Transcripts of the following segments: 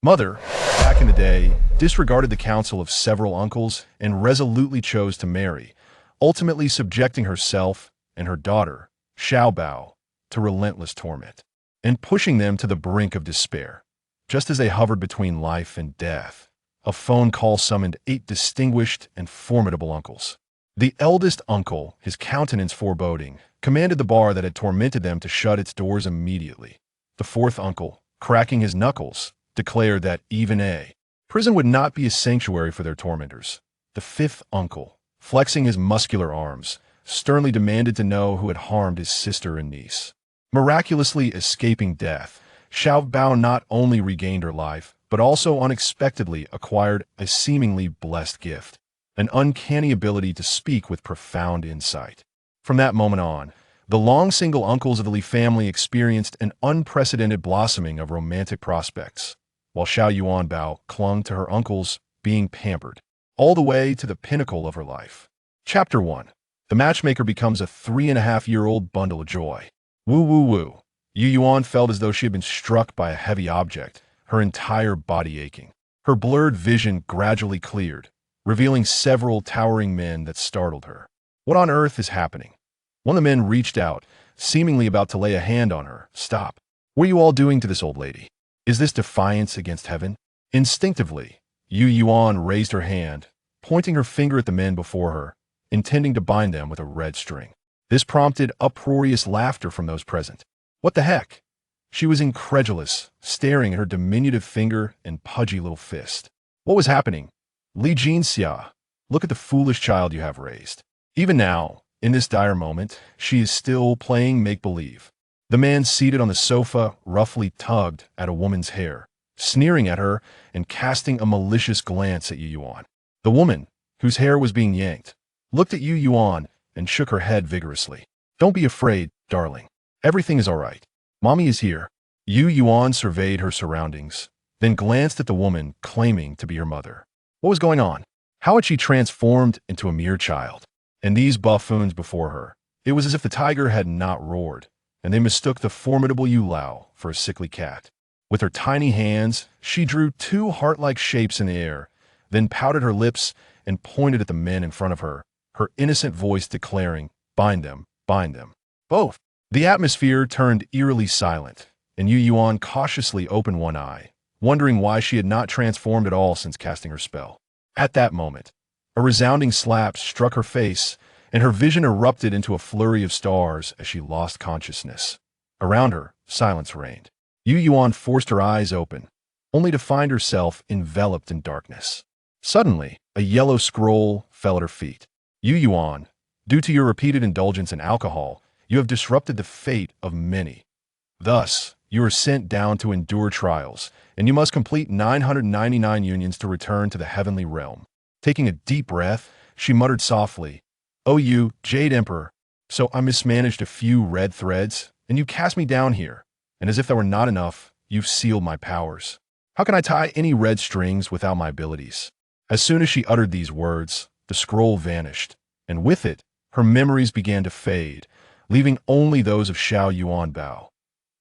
Mother, back in the day, disregarded the counsel of several uncles and resolutely chose to marry, ultimately subjecting herself and her daughter, Xiao Bao, to relentless torment, and pushing them to the brink of despair. Just as they hovered between life and death, a phone call summoned 8 distinguished and formidable uncles. The eldest uncle, his countenance foreboding, commanded the bar that had tormented them to shut its doors immediately. The fourth uncle, cracking his knuckles, declared that even a prison would not be a sanctuary for their tormentors. The fifth uncle, flexing his muscular arms, sternly demanded to know who had harmed his sister and niece. Miraculously escaping death, Xiao Bao not only regained her life, but also unexpectedly acquired a seemingly blessed gift, an uncanny ability to speak with profound insight. From that moment on, the long-single uncles of the Li family experienced an unprecedented blossoming of romantic prospects, while Xiao Yuanbao clung to her uncles, being pampered, all the way to the pinnacle of her life. Chapter 1. The matchmaker becomes a 3.5-year-old bundle of joy. Woo woo woo. Yu Yuan felt as though she had been struck by a heavy object, her entire body aching. Her blurred vision gradually cleared, revealing several towering men that startled her. What on earth is happening? One of the men reached out, seemingly about to lay a hand on her. Stop. What are you all doing to this old lady? Is this defiance against heaven? Instinctively, Yu Yuan raised her hand, pointing her finger at the men before her, intending to bind them with a red string. This prompted uproarious laughter from those present. What the heck? She was incredulous, staring at her diminutive finger and pudgy little fist. What was happening? Li Jinxia, look at the foolish child you have raised. Even now, in this dire moment, she is still playing make-believe. The man seated on the sofa roughly tugged at a woman's hair, sneering at her and casting a malicious glance at Yu Yuan. The woman, whose hair was being yanked, looked at Yu Yuan and shook her head vigorously. Don't be afraid, darling. Everything is all right. Mommy is here. Yu Yuan surveyed her surroundings, then glanced at the woman claiming to be her mother. What was going on? How had she transformed into a mere child? And these buffoons before her. It was as if the tiger had not roared, and they mistook the formidable Yu Lao for a sickly cat. With her tiny hands, she drew 2 heart-like shapes in the air, then pouted her lips and pointed at the men in front of her, her innocent voice declaring, bind them, both. The atmosphere turned eerily silent, and Yu Yuan cautiously opened one eye, wondering why she had not transformed at all since casting her spell. At that moment, a resounding slap struck her face, and her vision erupted into a flurry of stars as she lost consciousness. Around her, silence reigned. Yu Yuan forced her eyes open, only to find herself enveloped in darkness. Suddenly, a yellow scroll fell at her feet. Yu Yuan, due to your repeated indulgence in alcohol, you have disrupted the fate of many. Thus, you are sent down to endure trials, and you must complete 999 unions to return to the heavenly realm. Taking a deep breath, she muttered softly, "Oh you, Jade Emperor, so I mismanaged a few red threads, and you cast me down here, and as if that were not enough, you've sealed my powers. How can I tie any red strings without my abilities?" As soon as she uttered these words, the scroll vanished, and with it, her memories began to fade, leaving only those of Xiao Yuanbao.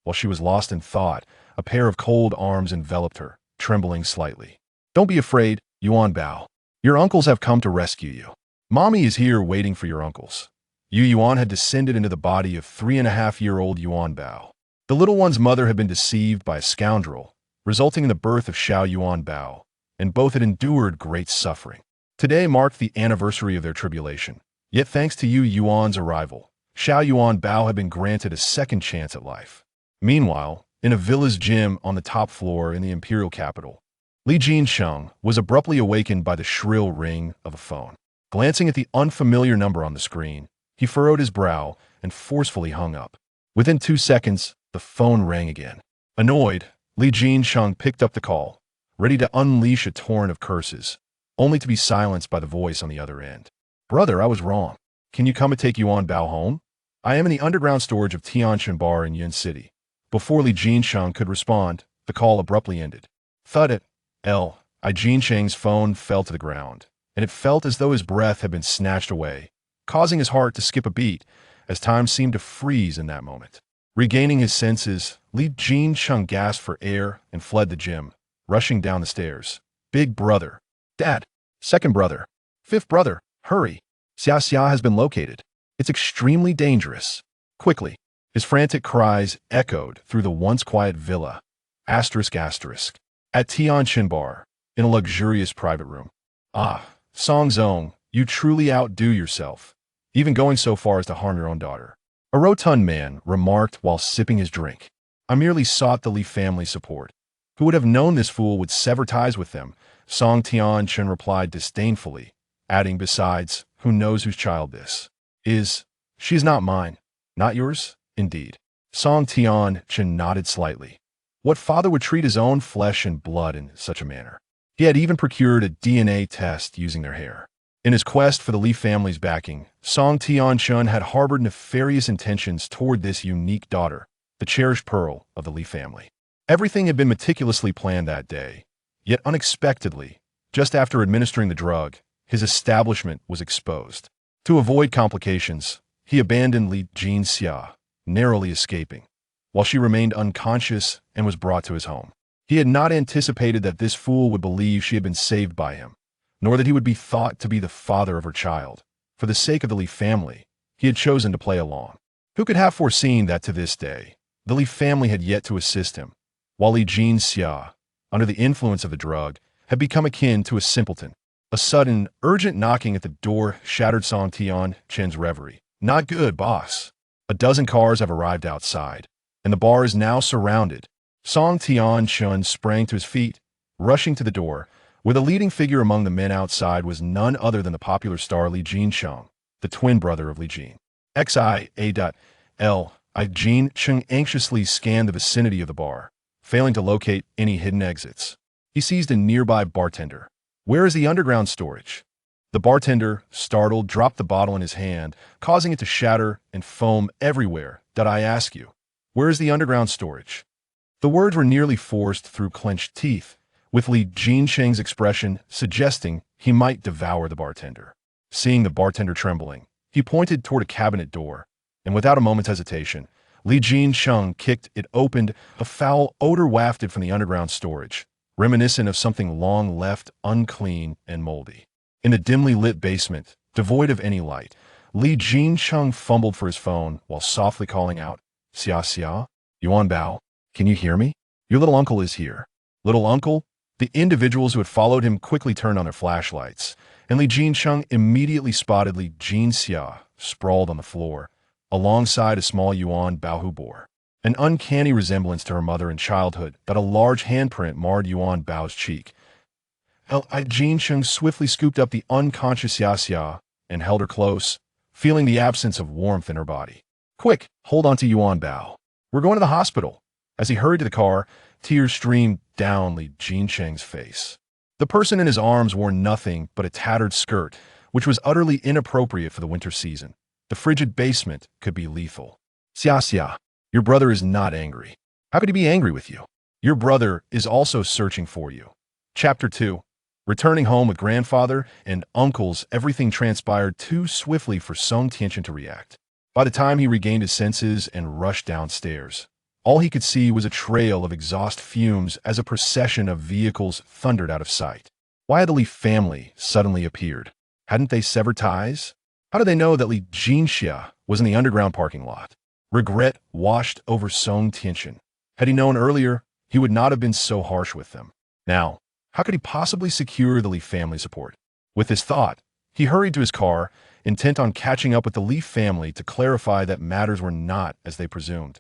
While she was lost in thought, a pair of cold arms enveloped her, trembling slightly. "Don't be afraid, Yuanbao. Your uncles have come to rescue you. Mommy is here waiting for your uncles." Yu Yuan had descended into the body of 3.5-year-old Yuanbao. The little one's mother had been deceived by a scoundrel, resulting in the birth of Xiao Yuanbao, and both had endured great suffering. Today marked the anniversary of their tribulation. Yet thanks to Yu Yuan's arrival, Xiao Yuanbao had been granted a second chance at life. Meanwhile, in a villa's gym on the top floor in the imperial capital, Li Jinsheng was abruptly awakened by the shrill ring of a phone. Glancing at the unfamiliar number on the screen, he furrowed his brow and forcefully hung up. Within 2 seconds, the phone rang again. Annoyed, Li Jinsheng picked up the call, ready to unleash a torrent of curses, only to be silenced by the voice on the other end. "Brother, I was wrong. Can you come and take Yuanbao home? I am in the underground storage of Tianchen Bar in Yun City." Before Li Jinsheng could respond, the call abruptly ended. Thud it. Jinsheng's phone fell to the ground, and it felt as though his breath had been snatched away, causing his heart to skip a beat, as time seemed to freeze in that moment. Regaining his senses, Li Jinsheng gasped for air and fled the gym, rushing down the stairs. Big brother. Dad. Second brother. Fifth brother. Hurry. Xiao has been located. It's extremely dangerous. Quickly. His frantic cries echoed through the once quiet villa. Asterisk asterisk. At Tianchen Bar, in a luxurious private room. Ah, Song Zong, you truly outdo yourself, even going so far as to harm your own daughter. A rotund man remarked while sipping his drink. I merely sought the Li family's support. Who would have known this fool would sever ties with them? Song Tianchen replied disdainfully, adding, besides, who knows whose child this is? She is not mine. Not yours? Indeed. Song Tianchen nodded slightly. What father would treat his own flesh and blood in such a manner? He had even procured a DNA test using their hair. In his quest for the Li family's backing, Song Tianchen had harbored nefarious intentions toward this unique daughter, the cherished pearl of the Li family. Everything had been meticulously planned that day, yet unexpectedly, just after administering the drug, his establishment was exposed. To avoid complications, he abandoned Li Jinxia, narrowly escaping, while she remained unconscious and was brought to his home. He had not anticipated that this fool would believe she had been saved by him, nor that he would be thought to be the father of her child. For the sake of the Li family, he had chosen to play along. Who could have foreseen that to this day, the Li family had yet to assist him, while Li Jinxia, under the influence of the drug, had become akin to a simpleton. A sudden, urgent knocking at the door shattered Song Tianchen's reverie. Not good, boss. A dozen cars have arrived outside, and the bar is now surrounded. Song Tianchen sprang to his feet, rushing to the door, where the leading figure among the men outside was none other than the popular star Li Jincheng, the twin brother of Li Jin. Xiao Jincheng anxiously scanned the vicinity of the bar, failing to locate any hidden exits. He seized a nearby bartender. Where is the underground storage? The bartender, startled, dropped the bottle in his hand, causing it to shatter and foam everywhere. Did I ask you? Where is the underground storage? The words were nearly forced through clenched teeth, with Li Jincheng's expression suggesting he might devour the bartender. Seeing the bartender trembling, he pointed toward a cabinet door, and without a moment's hesitation, Li Jincheng kicked it open. A foul odor wafted from the underground storage, reminiscent of something long left unclean and moldy. In the dimly lit basement, devoid of any light, Li Jincheng fumbled for his phone while softly calling out, Xiao Yuanbao, can you hear me? Your little uncle is here. Little uncle? The individuals who had followed him quickly turned on their flashlights, and Li Jincheng immediately spotted Li Jinxia sprawled on the floor, alongside a small Yuanbao who bore an uncanny resemblance to her mother in childhood that a large handprint marred Yuanbao's cheek. Li Jincheng swiftly scooped up the unconscious Xiaxia and held her close, feeling the absence of warmth in her body. Quick, hold on to Yuanbao. We're going to the hospital. As he hurried to the car, tears streamed down Li Jincheng's face. The person in his arms wore nothing but a tattered skirt, which was utterly inappropriate for the winter season. The frigid basement could be lethal. Xiaxia, your brother is not angry. How could he be angry with you? Your brother is also searching for you. Chapter 2. Returning home with grandfather and uncles, everything transpired too swiftly for Song Tianchen to react. By the time he regained his senses and rushed downstairs, all he could see was a trail of exhaust fumes as a procession of vehicles thundered out of sight. Why had the Li family suddenly appeared? Hadn't they severed ties? How did they know that Li Jinxia was in the underground parking lot? Regret washed over Song Tianchen. Had he known earlier, he would not have been so harsh with them. Now, how could he possibly secure the Li family support? With this thought, he hurried to his car, intent on catching up with the Li family to clarify that matters were not as they presumed.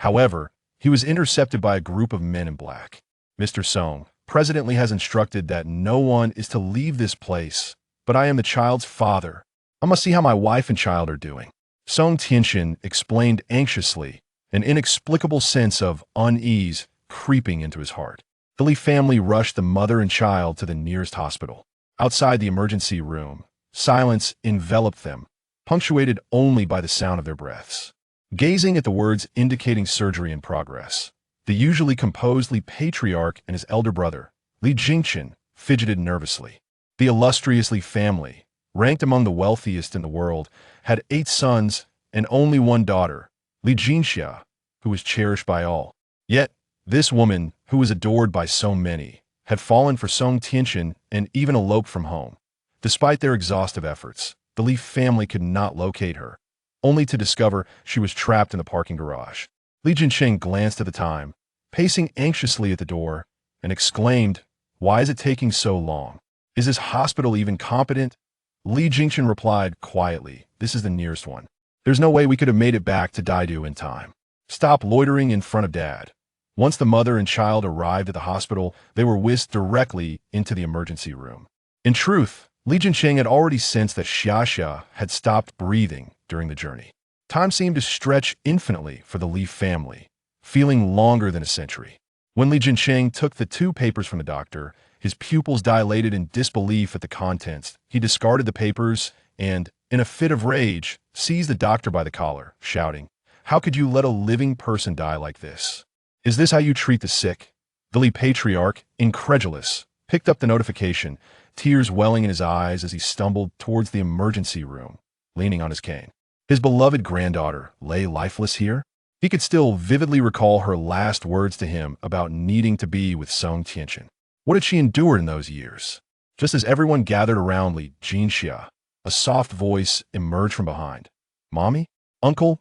However, he was intercepted by a group of men in black. Mr. Song, President Li has instructed that no one is to leave this place, but I am the child's father. I must see how my wife and child are doing. Song Tianchen explained anxiously, an inexplicable sense of unease creeping into his heart. The Li family rushed the mother and child to the nearest hospital. Outside the emergency room, silence enveloped them, punctuated only by the sound of their breaths. Gazing at the words indicating surgery in progress, the usually composed Li patriarch and his elder brother, Li Jincheng, fidgeted nervously. The illustrious Li family, ranked among the wealthiest in the world, had 8 sons and only one daughter, Li Jinxia, who was cherished by all. Yet, this woman who was adored by so many, had fallen for Song Tianchen and even eloped from home. Despite their exhaustive efforts, the Li family could not locate her, only to discover she was trapped in the parking garage. Li Jinsheng glanced at the time, pacing anxiously at the door, and exclaimed, "Why is it taking so long? Is this hospital even competent?" Li Jingchen replied quietly, "This is the nearest one. There's no way we could have made it back to Daidu in time. Stop loitering in front of Dad." Once the mother and child arrived at the hospital, they were whisked directly into the emergency room. In truth, Li Jinsheng had already sensed that Xiaxia had stopped breathing during the journey. Time seemed to stretch infinitely for the Li family, feeling longer than a century. When Li Jinsheng took the 2 papers from the doctor, his pupils dilated in disbelief at the contents. He discarded the papers and, in a fit of rage, seized the doctor by the collar, shouting, "How could you let a living person die like this? Is this how you treat the sick?" The Li patriarch, incredulous, picked up the notification, tears welling in his eyes as he stumbled towards the emergency room, leaning on his cane. His beloved granddaughter lay lifeless here? He could still vividly recall her last words to him about needing to be with Song Tianchen. What had she endured in those years? Just as everyone gathered around Li Jinxia, a soft voice emerged from behind. "Mommy? Uncle?"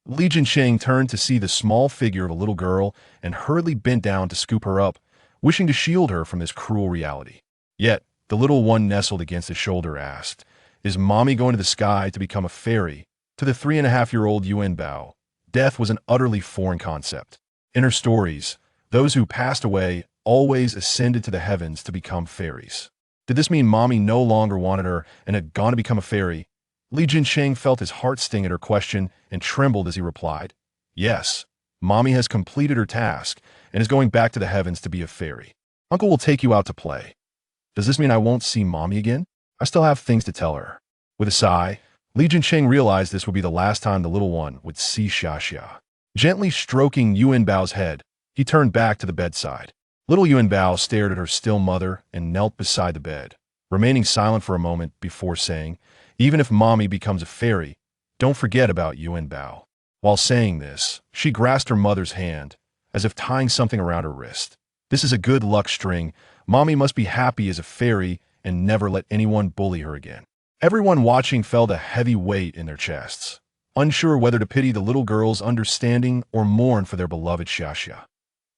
Li Jinsheng turned to see the small figure of a little girl and hurriedly bent down to scoop her up, wishing to shield her from this cruel reality. Yet, the little one nestled against his shoulder asked, "Is Mommy going to the sky to become a fairy?" To the 3.5-year-old Yuanbao, death was an utterly foreign concept. In her stories, those who passed away always ascended to the heavens to become fairies. Did this mean Mommy no longer wanted her and had gone to become a fairy? Li Jinsheng felt his heart sting at her question and trembled as he replied, "Yes, Mommy has completed her task and is going back to the heavens to be a fairy. Uncle will take you out to play." "Does this mean I won't see Mommy again? I still have things to tell her." With a sigh, Li Jinsheng realized this would be the last time the little one would see Xiaxia. Gently stroking Yuanbao's head, he turned back to the bedside. Little Yuanbao stared at her still mother and knelt beside the bed, remaining silent for a moment before saying, "Even if Mommy becomes a fairy, don't forget about Yuanbao." While saying this, she grasped her mother's hand, as if tying something around her wrist. "This is a good luck string. Mommy must be happy as a fairy and never let anyone bully her again." Everyone watching felt a heavy weight in their chests, unsure whether to pity the little girl's understanding or mourn for their beloved Xiaxia.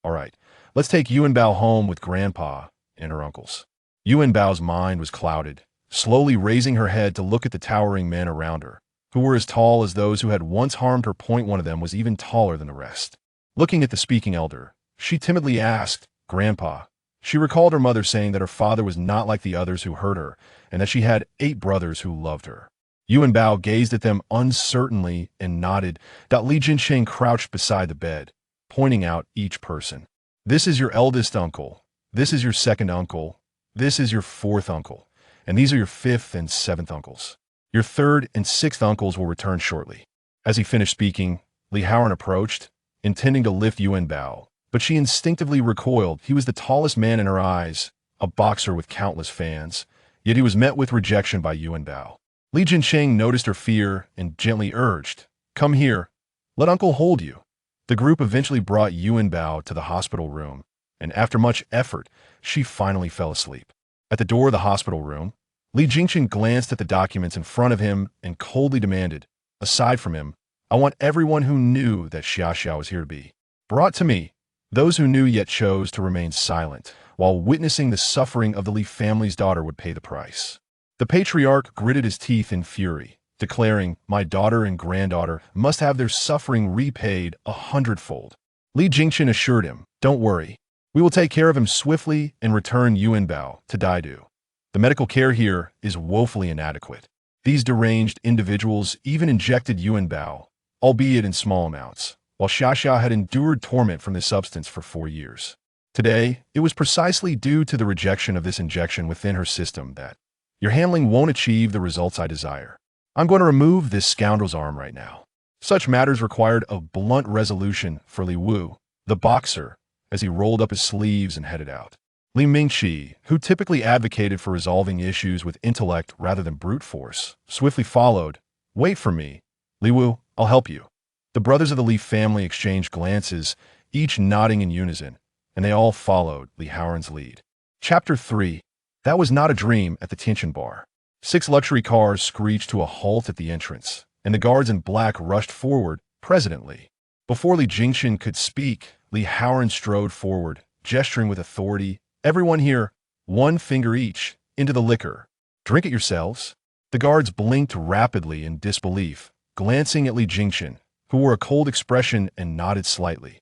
"All right, let's take Yuanbao home with Grandpa and her uncles." Yuanbao's mind was clouded, slowly raising her head to look at the towering men around her, who were as tall as those who had once harmed her. One of them was even taller than the rest. Looking at the speaking elder, she timidly asked, "Grandpa." She recalled her mother saying that her father was not like the others who hurt her, and that she had 8 brothers who loved her. Yuanbao gazed at them uncertainly and nodded. Li Jinsheng crouched beside the bed, pointing out each person. "This is your eldest uncle. This is your second uncle. This is your 4th uncle. And these are your 5th and 7th uncles. Your 3rd and 6th uncles will return shortly." As he finished speaking, Li Haoran approached, intending to lift Yuanbao, but she instinctively recoiled. He was the tallest man in her eyes, a boxer with countless fans, yet he was met with rejection by Yuanbao. Li Jinsheng noticed her fear and gently urged, "Come here. Let Uncle hold you." The group eventually brought Yuanbao to the hospital room, and after much effort, she finally fell asleep. At the door of the hospital room, Li Jinsheng glanced at the documents in front of him and coldly demanded, "Aside from him, I want everyone who knew that Xiaxia was here to be brought to me." Those who knew yet chose to remain silent, while witnessing the suffering of the Li family's daughter would pay the price. The patriarch gritted his teeth in fury, declaring, "My daughter and granddaughter must have their suffering repaid 100-fold. Li Jingchen assured him, "Don't worry. We will take care of him swiftly and return Yuanbao to Daidu. The medical care here is woefully inadequate." These deranged individuals even injected Yuanbao, albeit in small amounts, while Xiaxia had endured torment from this substance for 4 years. Today, it was precisely due to the rejection of this injection within her system that, "Your handling won't achieve the results I desire. I'm going to remove this scoundrel's arm right now." Such matters required a blunt resolution for Li Wu, the boxer, as he rolled up his sleeves and headed out. Li Mingqi, who typically advocated for resolving issues with intellect rather than brute force, swiftly followed. "Wait for me. Li Wu, I'll help you." The brothers of the Li family exchanged glances, each nodding in unison, and they all followed Li Haoran's lead. Chapter 3. That was not a dream at the Tianchen Bar. 6 luxury cars screeched to a halt at the entrance, and the guards in black rushed forward, President Li. Before Li Jingxin could speak, Li Haoran strode forward, gesturing with authority. Everyone here, 1 finger each, into the liquor. Drink it yourselves. The guards blinked rapidly in disbelief, glancing at Li Jingxin, who wore a cold expression and nodded slightly.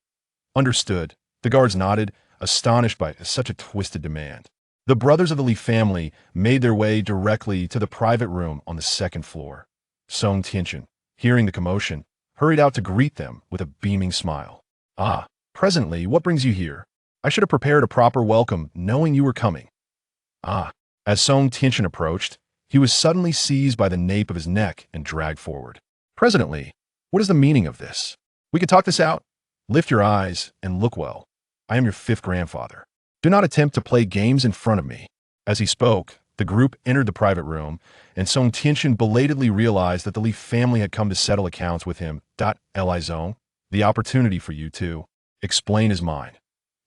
Understood. The guards nodded, astonished by such a twisted demand. The brothers of the Li family made their way directly to the private room on the 2nd floor. Song Tianchen, hearing the commotion, hurried out to greet them with a beaming smile. Ah, presently, what brings you here? I should have prepared a proper welcome, knowing you were coming. Ah. As Song Tianchen approached, he was suddenly seized by the nape of his neck and dragged forward. President Li, what is the meaning of this? We could talk this out. Lift your eyes and look well. I am your 5th grandfather. Do not attempt to play games in front of me. As he spoke, the group entered the private room, and Song Tianchen belatedly realized that the Li family had come to settle accounts with him. Li Zong, the opportunity for you to explain his mind.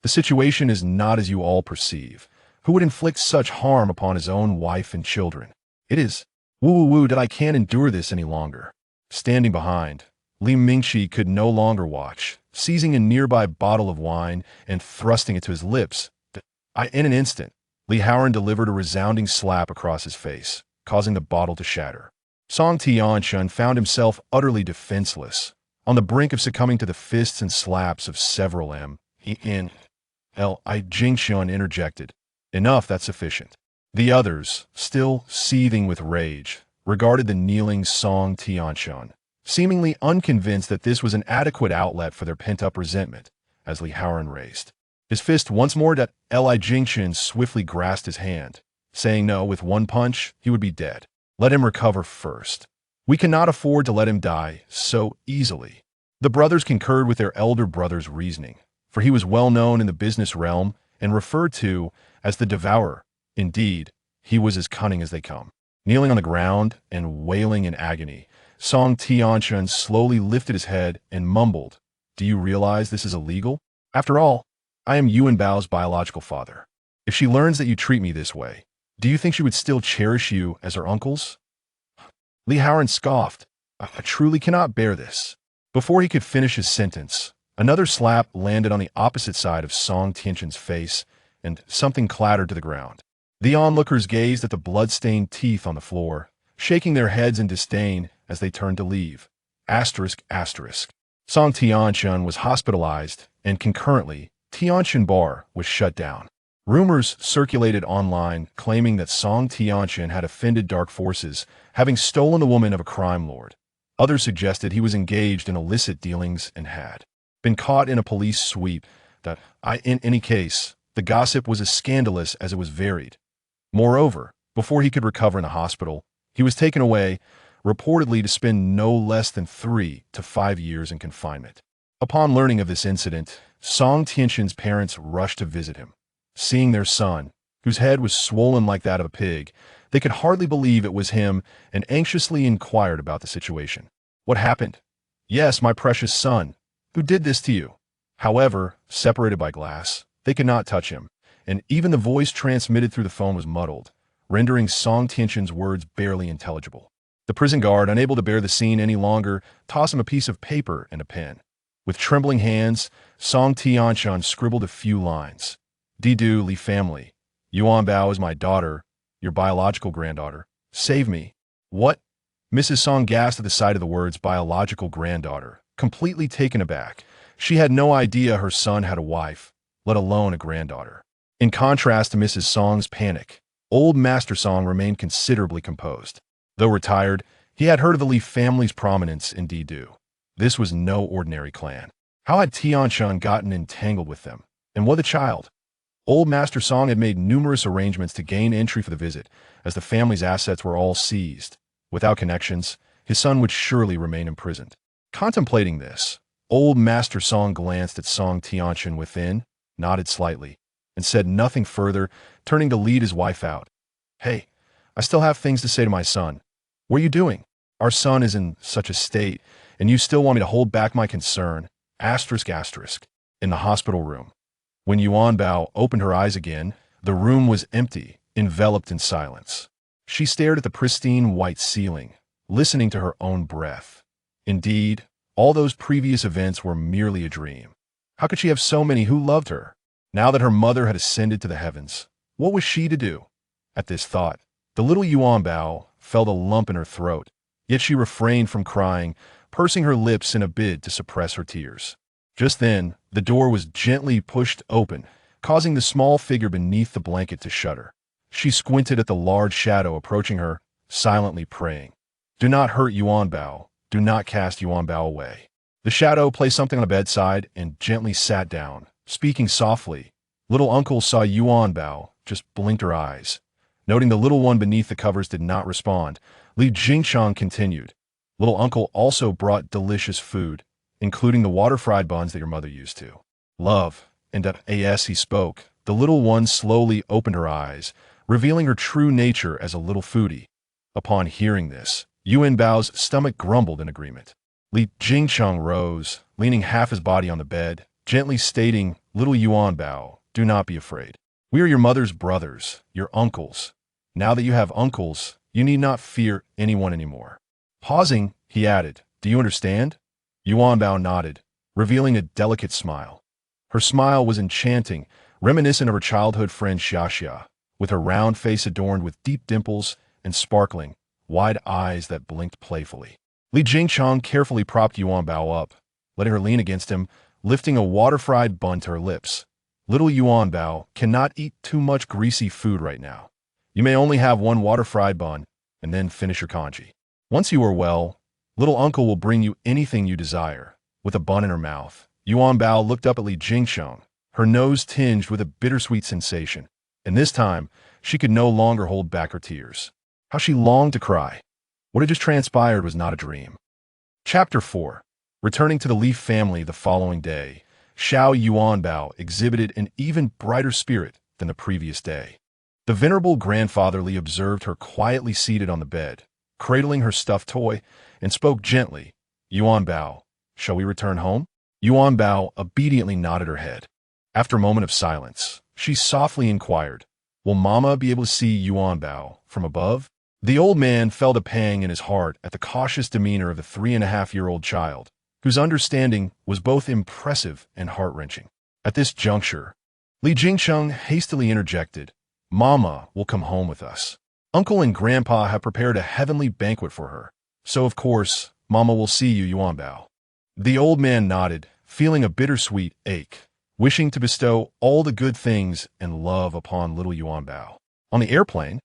The situation is not as you all perceive. Who would inflict such harm upon his own wife and children? It is woo that I can't endure this any longer. Standing behind, Li Mingqi could no longer watch, seizing a nearby bottle of wine and thrusting it to his lips. In an instant, Li Haoran delivered a resounding slap across his face, causing the bottle to shatter. Song Tianchen found himself utterly defenseless, on the brink of succumbing to the fists and slaps of several Li Jingxin interjected. Enough, that's sufficient. The others, still seething with rage, regarded the kneeling Song Tianchen, seemingly unconvinced that this was an adequate outlet for their pent-up resentment, as Li Haoran raised his fist once more. Li Jingxin swiftly grasped his hand, saying no, with 1 punch, he would be dead. Let him recover first. We cannot afford to let him die so easily. The brothers concurred with their elder brother's reasoning, for he was well known in the business realm and referred to as the devourer. Indeed, he was as cunning as they come. Kneeling on the ground and wailing in agony, Song Tianchen slowly lifted his head and mumbled, "Do you realize this is illegal? After all, I am Yuanbao's biological father. If she learns that you treat me this way, do you think she would still cherish you as her uncles?" Li Haoran scoffed. I truly cannot bear this." Before he could finish his sentence, another slap landed on the opposite side of Song Tianchen's face, and something clattered to the ground. The onlookers gazed at the blood-stained teeth on the floor, shaking their heads in disdain as they turned to leave. Song Tianchen was hospitalized, and concurrently, Tianchen Bar was shut down. Rumors circulated online claiming that Song Tianchen had offended dark forces, having stolen the woman of a crime lord. Others suggested he was engaged in illicit dealings and had been caught in a police sweep. In any case, the gossip was as scandalous as it was varied. Moreover, before he could recover in the hospital, he was taken away, reportedly to spend no less than 3 to 5 years in confinement. Upon learning of this incident, Song Tianchen's parents rushed to visit him. Seeing their son, whose head was swollen like that of a pig, they could hardly believe it was him and anxiously inquired about the situation. "What happened?" "Yes, my precious son. Who did this to you?" However, separated by glass, they could not touch him, and even the voice transmitted through the phone was muddled, rendering Song Tianchen's words barely intelligible. The prison guard, unable to bear the scene any longer, tossed him a piece of paper and a pen. With trembling hands, Song Tianchen scribbled a few lines. "Didu Li family. Yuanbao is my daughter, your biological granddaughter. Save me." "What?" Mrs. Song gasped at the sight of the words biological granddaughter, completely taken aback. She had no idea her son had a wife, let alone a granddaughter. In contrast to Mrs. Song's panic, old Master Song remained considerably composed. Though retired, he had heard of the Li family's prominence in Didu. This was no ordinary clan. How had Tianchen gotten entangled with them? And what a child! Old Master Song had made numerous arrangements to gain entry for the visit, as the family's assets were all seized. Without connections, his son would surely remain imprisoned. Contemplating this, old Master Song glanced at Song Tianchen within, nodded slightly, and said nothing further, turning to lead his wife out. "Hey, I still have things to say to my son. What are you doing? Our son is in such a state, and you still want me to hold back my concern. **. In the hospital room, When Yuanbao opened her eyes again, the room was empty, enveloped in silence. She stared at the pristine white ceiling, listening to her own breath. Indeed, all those previous events were merely a dream. How could she have so many who loved her? Now that her mother had ascended to the heavens, what was she to do? At this thought, the little Yuanbao felt a lump in her throat, yet she refrained from crying, pursing her lips in a bid to suppress her tears. Just then, the door was gently pushed open, causing the small figure beneath the blanket to shudder. She squinted at the large shadow approaching her, silently praying. Do not hurt Yuanbao. Do not cast Yuanbao away. The shadow placed something on the bedside and gently sat down, speaking softly. Little uncle saw Yuanbao, just blinked her eyes. Noting the little one beneath the covers did not respond, Li Jingchang continued. Little uncle also brought delicious food, including the water-fried buns that your mother used to. Love, and as he spoke, the little one slowly opened her eyes, revealing her true nature as a little foodie. Upon hearing this, Yuanbao's stomach grumbled in agreement. Li Jingchang rose, leaning half his body on the bed, gently stating, Little Yuanbao, do not be afraid. We are your mother's brothers, your uncles. Now that you have uncles, you need not fear anyone anymore. Pausing, he added, Do you understand? Yuanbao nodded, revealing a delicate smile. Her smile was enchanting, reminiscent of her childhood friend Xiaxia, with her round face adorned with deep dimples and sparkling, wide eyes that blinked playfully. Li Jingchang carefully propped Yuanbao up, letting her lean against him, lifting a water-fried bun to her lips. Little Yuanbao cannot eat too much greasy food right now. You may only have one water-fried bun, and then finish your congee. Once you are well, little uncle will bring you anything you desire. With a bun in her mouth, Yuanbao looked up at Li Jingchang, her nose tinged with a bittersweet sensation, and this time, she could no longer hold back her tears. How she longed to cry. What had just transpired was not a dream. Chapter 4. Returning to the Li family the following day, Xiao Yuanbao exhibited an even brighter spirit than the previous day. The venerable grandfatherly observed her quietly seated on the bed, cradling her stuffed toy, and spoke gently, Yuanbao, shall we return home? Yuanbao obediently nodded her head. After a moment of silence, she softly inquired, Will Mama be able to see Yuanbao from above? The old man felt a pang in his heart at the cautious demeanor of the 3.5-year-old child, whose understanding was both impressive and heart-wrenching. At this juncture, Li Jingcheng hastily interjected, Mama will come home with us. Uncle and Grandpa have prepared a heavenly banquet for her, so of course, Mama will see you, Yuanbao. The old man nodded, feeling a bittersweet ache, wishing to bestow all the good things and love upon little Yuanbao. On the airplane,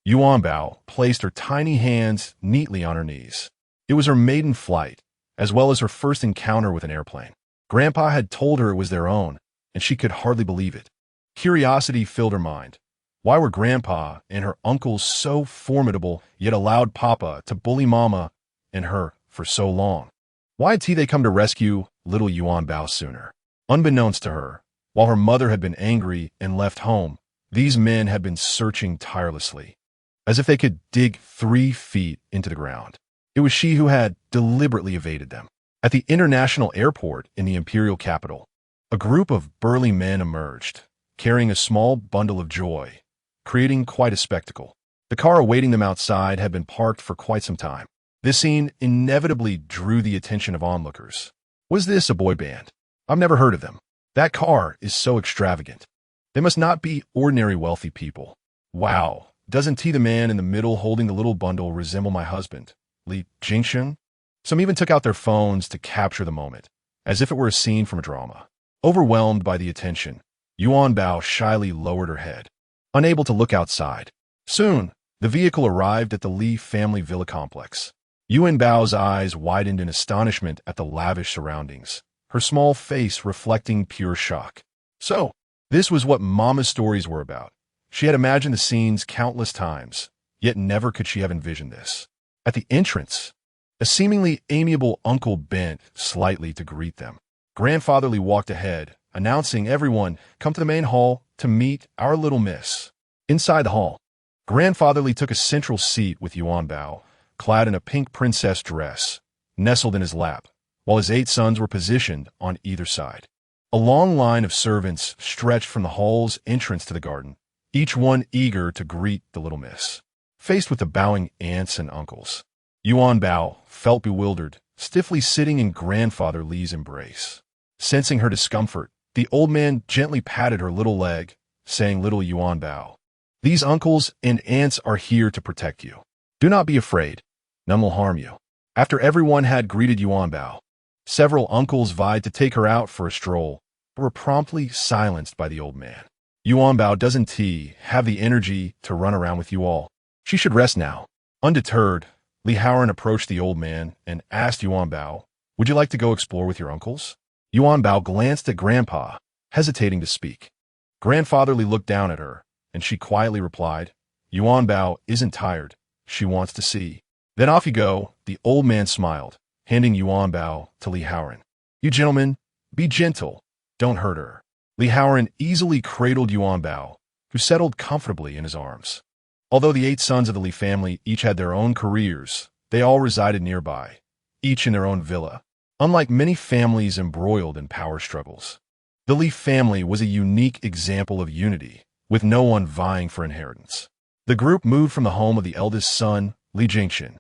Yuanbao placed her tiny hands neatly on her knees. It was her maiden flight, as well as her first encounter with an airplane. Grandpa had told her it was their own, and she could hardly believe it. Curiosity filled her mind. Why were Grandpa and her uncles so formidable, yet allowed Papa to bully Mama and her for so long? Why had they come to rescue little Yuanbao sooner? Unbeknownst to her, while her mother had been angry and left home, these men had been searching tirelessly, as if they could dig 3 feet into the ground. It was she who had deliberately evaded them. At the international airport in the imperial capital, a group of burly men emerged, carrying a small bundle of joy, creating quite a spectacle. The car awaiting them outside had been parked for quite some time. This scene inevitably drew the attention of onlookers. Was this a boy band? I've never heard of them. That car is so extravagant. They must not be ordinary wealthy people. Wow, doesn't the man in the middle holding the little bundle resemble my husband, Li Jingcheng? Some even took out their phones to capture the moment, as if it were a scene from a drama. Overwhelmed by the attention, Yuanbao shyly lowered her head, unable to look outside. Soon, the vehicle arrived at the Li family villa complex. Yuanbao's eyes widened in astonishment at the lavish surroundings, her small face reflecting pure shock. So, this was what Mama's stories were about. She had imagined the scenes countless times, yet never could she have envisioned this. At the entrance, a seemingly amiable uncle bent slightly to greet them. Grandfatherly walked ahead, announcing everyone, come to the main hall to meet our little miss. Inside the hall, Grandfatherly took a central seat with Yuanbao, clad in a pink princess dress, nestled in his lap, while his 8 sons were positioned on either side. A long line of servants stretched from the hall's entrance to the garden, each one eager to greet the little miss. Faced with the bowing aunts and uncles, Yuanbao felt bewildered, stiffly sitting in Grandfather Li's embrace. Sensing her discomfort, the old man gently patted her little leg, saying, "Little Yuanbao, these uncles and aunts are here to protect you. Do not be afraid. None will harm you." After everyone had greeted Yuanbao, several uncles vied to take her out for a stroll, but were promptly silenced by the old man. "Yuanbao doesn't have the energy to run around with you all. She should rest now." Undeterred, Li Haoran approached the old man and asked Yuanbao, "Would you like to go explore with your uncles?" Yuanbao glanced at Grandpa, hesitating to speak. Grandfather Li looked down at her, and she quietly replied, "Yuanbao isn't tired. She wants to see." "Then off you go," the old man smiled, handing Yuanbao to Li Haoran. "You gentlemen, be gentle. Don't hurt her." Li Haoran easily cradled Yuanbao, who settled comfortably in his arms. Although the 8 sons of the Li family each had their own careers, they all resided nearby, each in their own villa. Unlike many families embroiled in power struggles, the Li family was a unique example of unity, with no one vying for inheritance. The group moved from the home of the eldest son, Li Jingchen,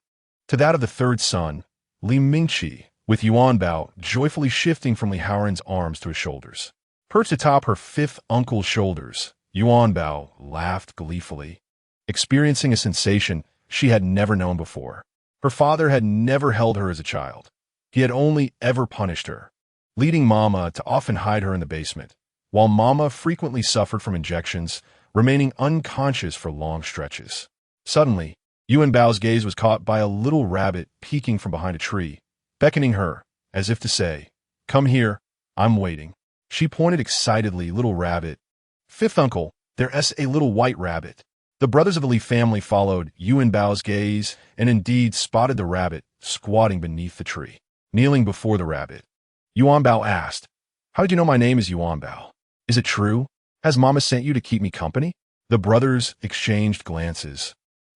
to that of the 3rd son, Li Mingqi, with Yuanbao joyfully shifting from Li Haoran's arms to his shoulders. Perched atop her 5th uncle's shoulders, Yuanbao laughed gleefully, experiencing a sensation she had never known before. Her father had never held her as a child. He had only ever punished her, leading Mama to often hide her in the basement, while Mama frequently suffered from injections, remaining unconscious for long stretches. Suddenly, Yuanbao's gaze was caught by a little rabbit peeking from behind a tree, beckoning her, as if to say, "Come here, I'm waiting." She pointed excitedly, "Little rabbit." "Fifth uncle, there's a little white rabbit." The brothers of the Li family followed Yuanbao's gaze and indeed spotted the rabbit squatting beneath the tree. Kneeling before the rabbit, Yuanbao asked, "How did you know my name is Yuanbao? Is it true? Has Mama sent you to keep me company?" The brothers exchanged glances,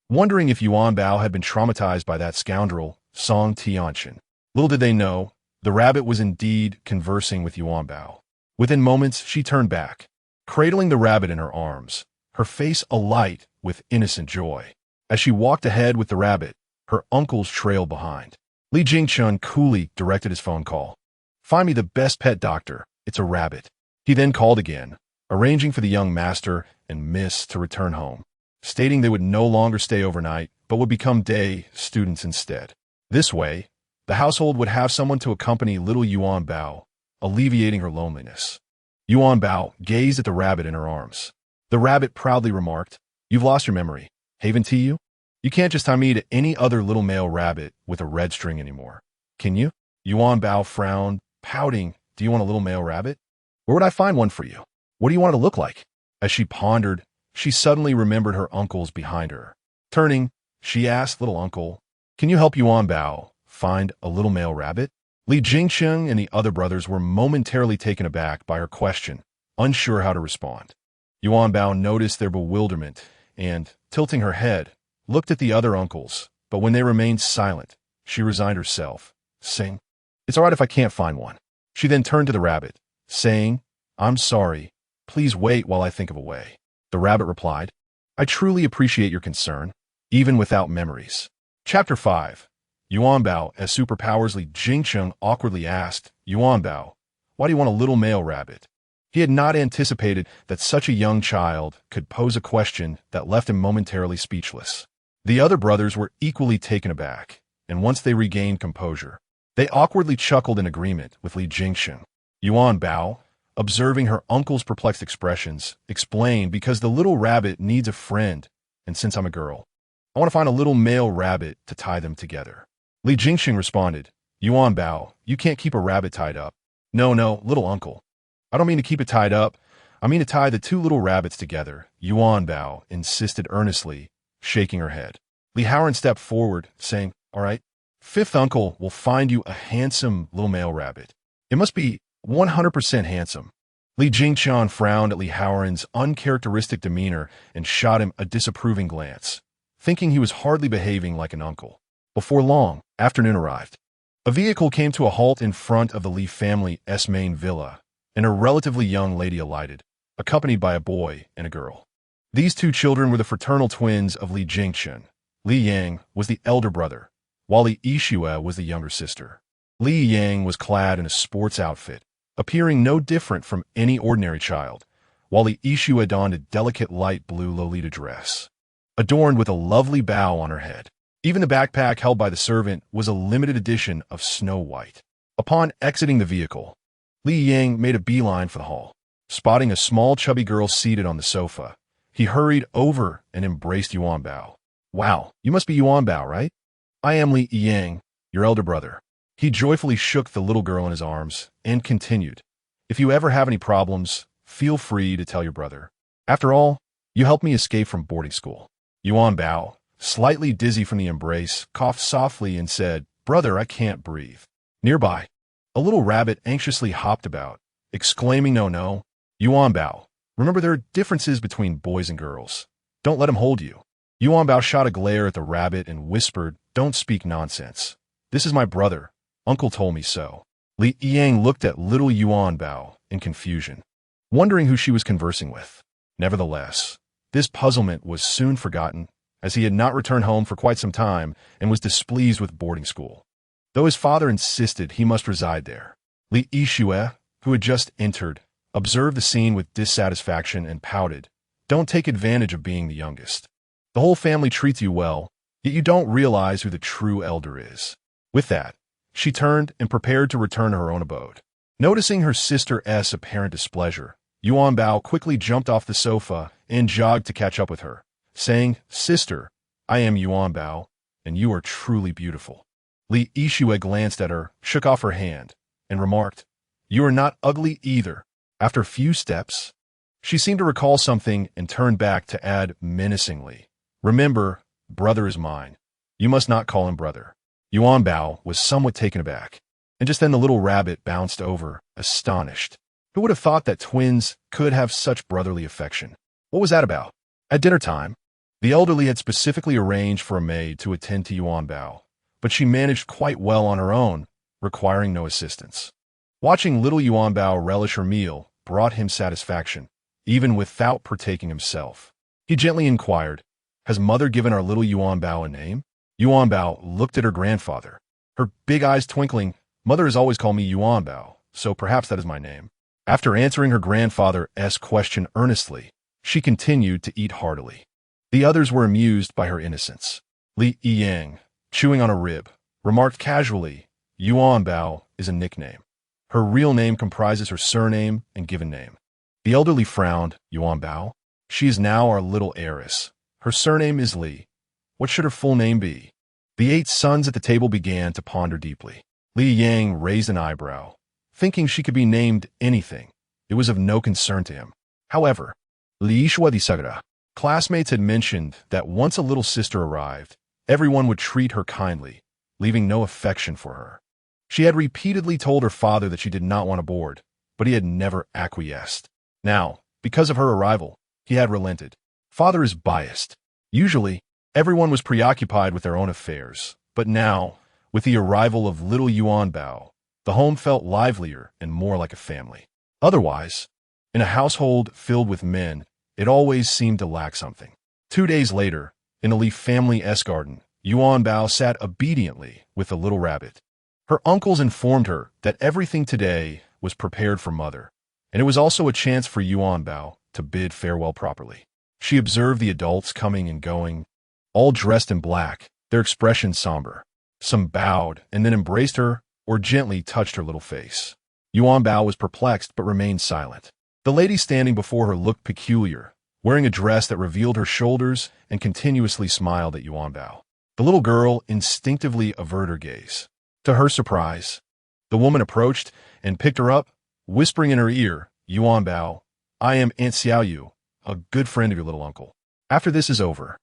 wondering if Yuanbao had been traumatized by that scoundrel, Song Tianchen. Little did they know, the rabbit was indeed conversing with Yuanbao. Within moments, she turned back, cradling the rabbit in her arms, her face alight with innocent joy. As she walked ahead with the rabbit, her uncles trailed behind. Li Jingchun coolly directed his phone call. "Find me the best pet doctor. It's a rabbit." He then called again, arranging for the young master and miss to return home, stating they would no longer stay overnight, but would become day students instead. This way, the household would have someone to accompany little Yuanbao, alleviating her loneliness. Yuanbao gazed at the rabbit in her arms. The rabbit proudly remarked, "You've lost your memory. Haven't you? You can't just tie me to any other little male rabbit with a red string anymore, can you?" Yuanbao frowned, pouting, "Do you want a little male rabbit? Where would I find one for you? What do you want it to look like?" As she pondered, she suddenly remembered her uncles behind her. Turning, she asked little uncle, "Can you help Yuanbao find a little male rabbit?" Li Jingcheng and the other brothers were momentarily taken aback by her question, unsure how to respond. Yuanbao noticed their bewilderment and, tilting her head, looked at the other uncles, but when they remained silent, she resigned herself, saying, "It's all right if I can't find one." She then turned to the rabbit, saying, "I'm sorry. Please wait while I think of a way." The rabbit replied, "I truly appreciate your concern, even without memories." Chapter 5. Yuanbao as superpowers. Li Jingcheng awkwardly asked, "Yuanbao, why do you want a little male rabbit?" He had not anticipated that such a young child could pose a question that left him momentarily speechless. The other brothers were equally taken aback, and once they regained composure, they awkwardly chuckled in agreement with Li Jingcheng. Yuanbao, observing her uncle's perplexed expressions, explained, "Because the little rabbit needs a friend, and since I'm a girl, I want to find a little male rabbit to tie them together." Li Jingxing responded, "Yuanbao, you can't keep a rabbit tied up." No, little uncle. I don't mean to keep it tied up. I mean to tie the 2 little rabbits together," Yuanbao insisted earnestly, shaking her head. Li Haoran stepped forward, saying, "All right, 5th uncle will find you a handsome little male rabbit. It must be 100% handsome." Li Jingchan frowned at Li Haoran's uncharacteristic demeanor and shot him a disapproving glance, thinking he was hardly behaving like an uncle. Before long, afternoon arrived. A vehicle came to a halt in front of the Li family's main villa, and a relatively young lady alighted, accompanied by a boy and a girl. These two children were the fraternal twins of Li Jingchen. Li Yang was the elder brother, while Li Yixue was the younger sister. Li Yang was clad in a sports outfit, appearing no different from any ordinary child, while Li Yixue donned a delicate light blue Lolita dress, adorned with a lovely bow on her head. Even the backpack held by the servant was a limited edition of Snow White. Upon exiting the vehicle, Li Yang made a beeline for the hall. Spotting a small chubby girl seated on the sofa, he hurried over and embraced Yuanbao. "Wow, you must be Yuanbao, right? I am Li Yang, your elder brother." He joyfully shook the little girl in his arms and continued, "If you ever have any problems, feel free to tell your brother. After all, you helped me escape from boarding school." Yuanbao, slightly dizzy from the embrace, coughed softly and said, "Brother, I can't breathe." Nearby, a little rabbit anxiously hopped about, exclaiming, "No, no, Yuanbao, remember there are differences between boys and girls. Don't let him hold you." Yuanbao shot a glare at the rabbit and whispered, "Don't speak nonsense. This is my brother. Uncle told me so." Li Yang looked at little Yuanbao in confusion, wondering who she was conversing with. Nevertheless, this puzzlement was soon forgotten, as he had not returned home for quite some time and was displeased with boarding school, though his father insisted he must reside there. Li Yixue, who had just entered, observed the scene with dissatisfaction and pouted, "Don't take advantage of being the youngest. The whole family treats you well, yet you don't realize who the true elder is." With that, she turned and prepared to return to her own abode. Noticing her sister's apparent displeasure, Yuanbao quickly jumped off the sofa and jogged to catch up with her, saying, "Sister, I am Yuanbao, and you are truly beautiful." Li Yixue glanced at her, shook off her hand, and remarked, "You are not ugly either." After a few steps, she seemed to recall something and turned back to add menacingly, "Remember, brother is mine. You must not call him brother." Yuanbao was somewhat taken aback, and just then the little rabbit bounced over, astonished. Who would have thought that twins could have such brotherly affection? What was that about? At dinner time, the elderly had specifically arranged for a maid to attend to Yuanbao, but she managed quite well on her own, requiring no assistance. Watching little Yuanbao relish her meal brought him satisfaction, even without partaking himself. He gently inquired, "Has mother given our little Yuanbao a name?" Yuanbao looked at her grandfather, her big eyes twinkling. "Mother has always called me Yuanbao, so perhaps that is my name." After answering her grandfather's question earnestly, she continued to eat heartily. The others were amused by her innocence. Li Yang, chewing on a rib, remarked casually, "Yuanbao is a nickname. Her real name comprises her surname and given name." The elderly frowned. "Yuanbao? She is now our little heiress. Her surname is Li. What should her full name be?" The 8 sons at the table began to ponder deeply. Li Yang raised an eyebrow, thinking she could be named anything. It was of no concern to him. However, Li Yixue classmates had mentioned that once a little sister arrived, everyone would treat her kindly, leaving no affection for her. She had repeatedly told her father that she did not want to board, but he had never acquiesced. Now, because of her arrival, he had relented. Father is biased. Usually, everyone was preoccupied with their own affairs, but now, with the arrival of little Yuanbao, the home felt livelier and more like a family. Otherwise, in a household filled with men, it always seemed to lack something. 2 days later, in the Li family's garden, Yuanbao sat obediently with the little rabbit. Her uncles informed her that everything today was prepared for mother, and it was also a chance for Yuanbao to bid farewell properly. She observed the adults coming and going, all dressed in black, their expressions somber. Some bowed and then embraced her or gently touched her little face. Yuanbao was perplexed but remained silent. The lady standing before her looked peculiar, wearing a dress that revealed her shoulders and continuously smiled at Yuanbao. The little girl instinctively averted her gaze. To her surprise, the woman approached and picked her up, whispering in her ear, "Yuanbao, I am Aunt Xiao, a good friend of your little uncle. After this is over,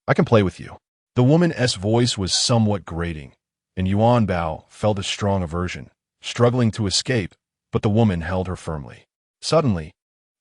I can play with you." The woman's voice was somewhat grating, and Yuanbao felt a strong aversion, struggling to escape, but the woman held her firmly. Suddenly,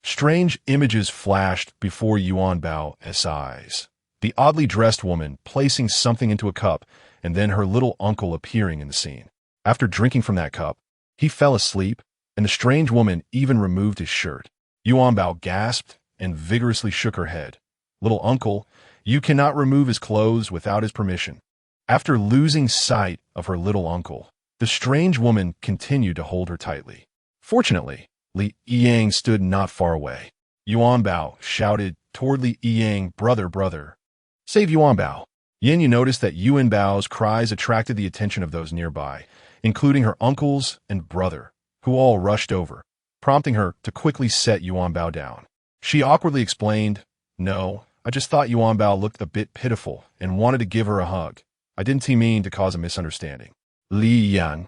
strange images flashed before Yuanbao's eyes. The oddly dressed woman placing something into a cup, and then her little uncle appearing in the scene. After drinking from that cup, he fell asleep, and the strange woman even removed his shirt. Yuanbao gasped and vigorously shook her head. "Little uncle, you cannot remove his clothes without his permission." After losing sight of her little uncle, the strange woman continued to hold her tightly. Fortunately, Li Yang stood not far away. Yuanbao shouted toward Li Yang, "Brother, brother, save Yuanbao." Yin Yu noticed that Yuanbao's cries attracted the attention of those nearby, including her uncles and brother, who all rushed over, prompting her to quickly set Yuanbao down. She awkwardly explained, "No, I just thought Yuanbao looked a bit pitiful and wanted to give her a hug. I didn't mean to cause a misunderstanding." Li Yan,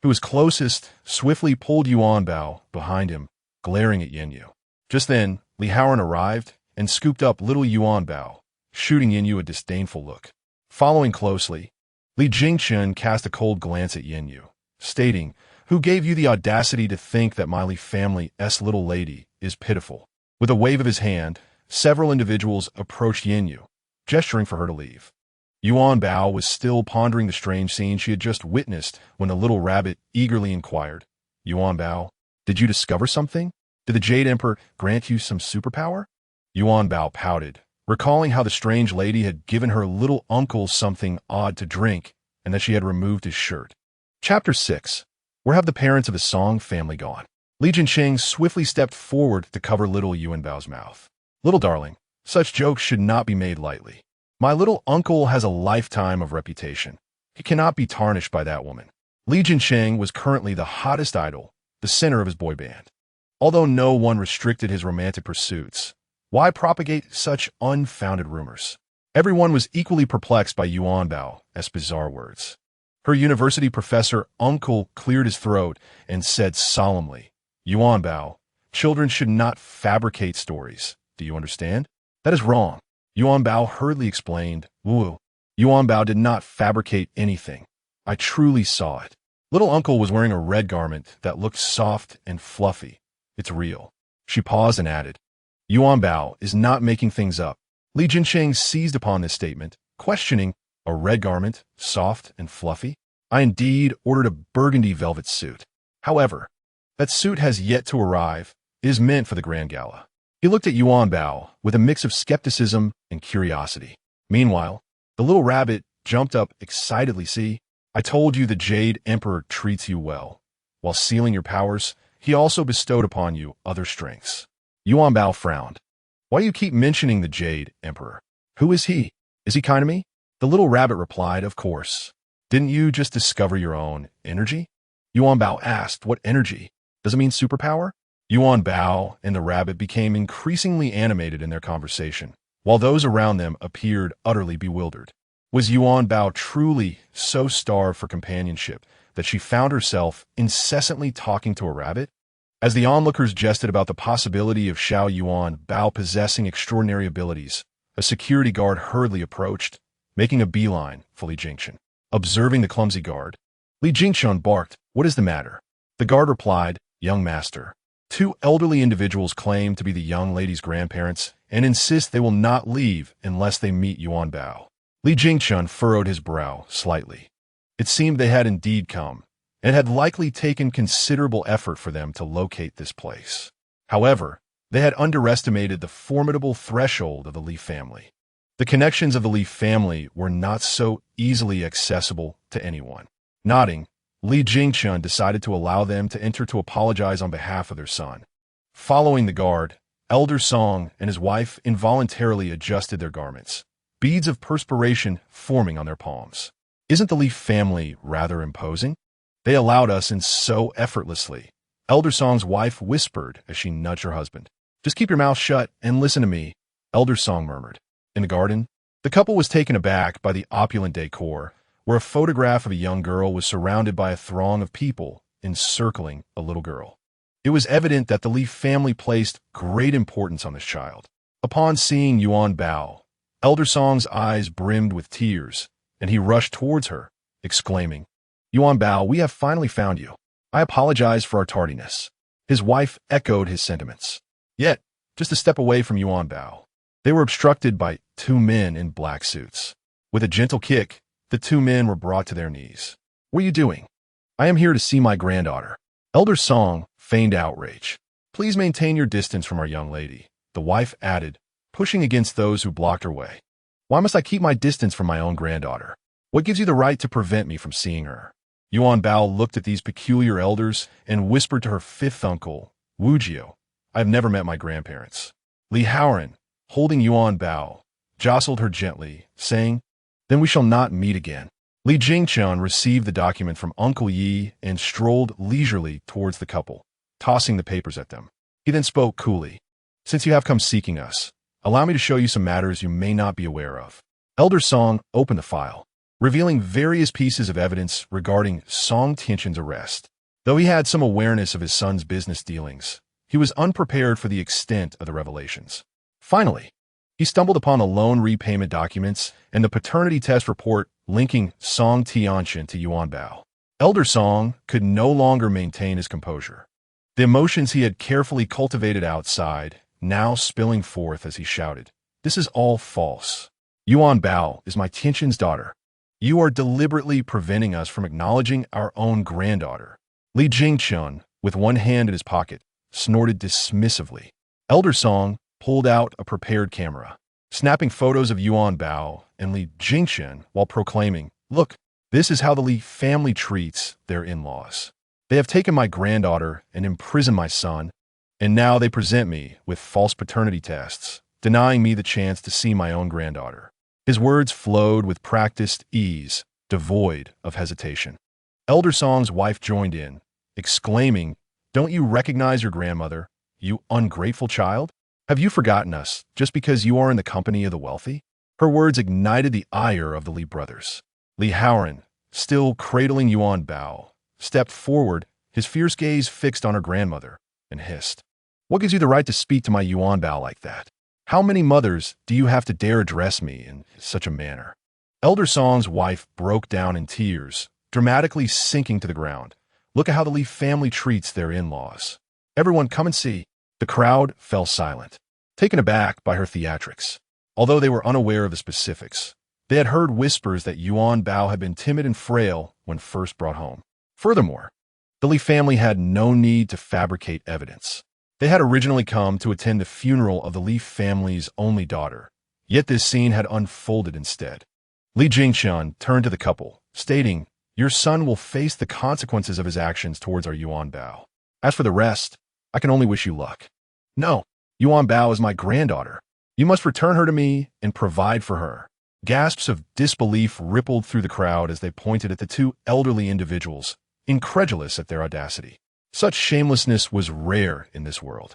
who was closest, swiftly pulled Yuanbao behind him, glaring at Yin Yu. Just then, Li Haoran arrived and scooped up little Yuanbao, shooting Yin Yu a disdainful look. Following closely, Li Jingchen cast a cold glance at Yin Yu, stating, "Who gave you the audacity to think that my Li family's little lady is pitiful?" With a wave of his hand, several individuals approached Yin Yu, gesturing for her to leave. Yuanbao was still pondering the strange scene she had just witnessed when the little rabbit eagerly inquired, "Yuanbao, did you discover something? Did the Jade Emperor grant you some superpower?" Yuanbao pouted, recalling how the strange lady had given her little uncle something odd to drink and that she had removed his shirt. Chapter 6. Where have the parents of the Song family gone? Li Jinqing swiftly stepped forward to cover little Yuanbao's mouth. "Little darling, such jokes should not be made lightly. My little uncle has a lifetime of reputation. He cannot be tarnished by that woman." Li Jinqing was currently the hottest idol, the center of his boy band. Although no one restricted his romantic pursuits, why propagate such unfounded rumors? Everyone was equally perplexed by Yuanbao's bizarre words. Her university professor uncle cleared his throat and said solemnly, "Yuanbao, children should not fabricate stories. Do you understand? That is wrong." Yuanbao hurriedly explained, "Woo. Yuanbao did not fabricate anything. I truly saw it. Little uncle was wearing a red garment that looked soft and fluffy. It's real." She paused and added, "Yuanbao is not making things up." Li Jinqing seized upon this statement, questioning, "A red garment, soft and fluffy? I indeed ordered a burgundy velvet suit. However, that suit has yet to arrive. It is meant for the grand gala." He looked at Yuanbao with a mix of skepticism and curiosity. Meanwhile, the little rabbit jumped up excitedly. "See, I told you the Jade Emperor treats you well. While sealing your powers, he also bestowed upon you other strengths." Yuanbao frowned. "Why do you keep mentioning the Jade Emperor? Who is he? Is he kind to me?" The little rabbit replied, "Of course. Didn't you just discover your own energy?" Yuanbao asked, "What energy? Does it mean superpower?" Yuanbao and the rabbit became increasingly animated in their conversation, while those around them appeared utterly bewildered. Was Yuanbao truly so starved for companionship that she found herself incessantly talking to a rabbit? As the onlookers jested about the possibility of Xiao Yuanbao possessing extraordinary abilities, a security guard hurriedly approached, making a beeline for Li Jingchen. Observing the clumsy guard, Li Jingchen barked, "What is the matter?" The guard replied, "Young master, two elderly individuals claim to be the young lady's grandparents and insist they will not leave unless they meet Yuanbao." Li Jingchen furrowed his brow slightly. It seemed they had indeed come, and it had likely taken considerable effort for them to locate this place. However, they had underestimated the formidable threshold of the Li family. The connections of the Li family were not so easily accessible to anyone. Nodding, Li Jingchen decided to allow them to enter to apologize on behalf of their son. Following the guard, Elder Song and his wife involuntarily adjusted their garments, beads of perspiration forming on their palms. "Isn't the Li family rather imposing? They allowed us in so effortlessly," Elder Song's wife whispered as she nudged her husband. "Just keep your mouth shut and listen to me," Elder Song murmured. In the garden, the couple was taken aback by the opulent decor, where a photograph of a young girl was surrounded by a throng of people encircling a little girl. It was evident that the Li family placed great importance on this child. Upon seeing Yuanbao, Elder Song's eyes brimmed with tears, and he rushed towards her, exclaiming, "Yuanbao, we have finally found you. I apologize for our tardiness." His wife echoed his sentiments. Yet, just a step away from Yuanbao, they were obstructed by two men in black suits. With a gentle kick, the two men were brought to their knees. "What are you doing?" "I am here to see my granddaughter." Elder Song feigned outrage. "Please maintain your distance from our young lady," the wife added, pushing against those who blocked her way. "Why must I keep my distance from my own granddaughter? What gives you the right to prevent me from seeing her?" Yuanbao looked at these peculiar elders and whispered to her fifth uncle, Wujio, "I have never met my grandparents." Li Haoran, holding Yuanbao, jostled her gently, saying, "Then we shall not meet again." Li Jingchun received the document from Uncle Yi and strolled leisurely towards the couple, tossing the papers at them. He then spoke coolly. "Since you have come seeking us, allow me to show you some matters you may not be aware of." Elder Song opened the file, revealing various pieces of evidence regarding Song Tianchen's arrest. Though he had some awareness of his son's business dealings, he was unprepared for the extent of the revelations. Finally, he stumbled upon the loan repayment documents and the paternity test report linking Song Tianchen to Yuanbao. Elder Song could no longer maintain his composure. The emotions he had carefully cultivated outside now spilling forth as he shouted, "This is all false. Yuanbao is my Tianchen's daughter. You are deliberately preventing us from acknowledging our own granddaughter." Li Jingchun, with one hand in his pocket, snorted dismissively. Elder Song pulled out a prepared camera, snapping photos of Yuanbao and Li Jingchun while proclaiming, "Look, this is how the Li family treats their in-laws. They have taken my granddaughter and imprisoned my son, and now they present me with false paternity tests, denying me the chance to see my own granddaughter." His words flowed with practiced ease, devoid of hesitation. Elder Song's wife joined in, exclaiming, "Don't you recognize your grandmother, you ungrateful child? Have you forgotten us just because you are in the company of the wealthy?" Her words ignited the ire of the Li brothers. Li Haoran, still cradling Yuanbao, stepped forward, his fierce gaze fixed on her grandmother, and hissed, "What gives you the right to speak to my Yuanbao like that? How many mothers do you have to dare address me in such a manner?" Elder Song's wife broke down in tears, dramatically sinking to the ground. "Look at how the Li family treats their in-laws. Everyone come and see." The crowd fell silent, taken aback by her theatrics. Although they were unaware of the specifics, they had heard whispers that Yuanbao had been timid and frail when first brought home. Furthermore, the Li family had no need to fabricate evidence. They had originally come to attend the funeral of the Li family's only daughter, yet this scene had unfolded instead. Li Jingchun turned to the couple, stating, "Your son will face the consequences of his actions towards our Yuanbao. As for the rest, I can only wish you luck." "No, Yuanbao is my granddaughter. You must return her to me and provide for her." Gasps of disbelief rippled through the crowd as they pointed at the two elderly individuals, incredulous at their audacity. Such shamelessness was rare in this world.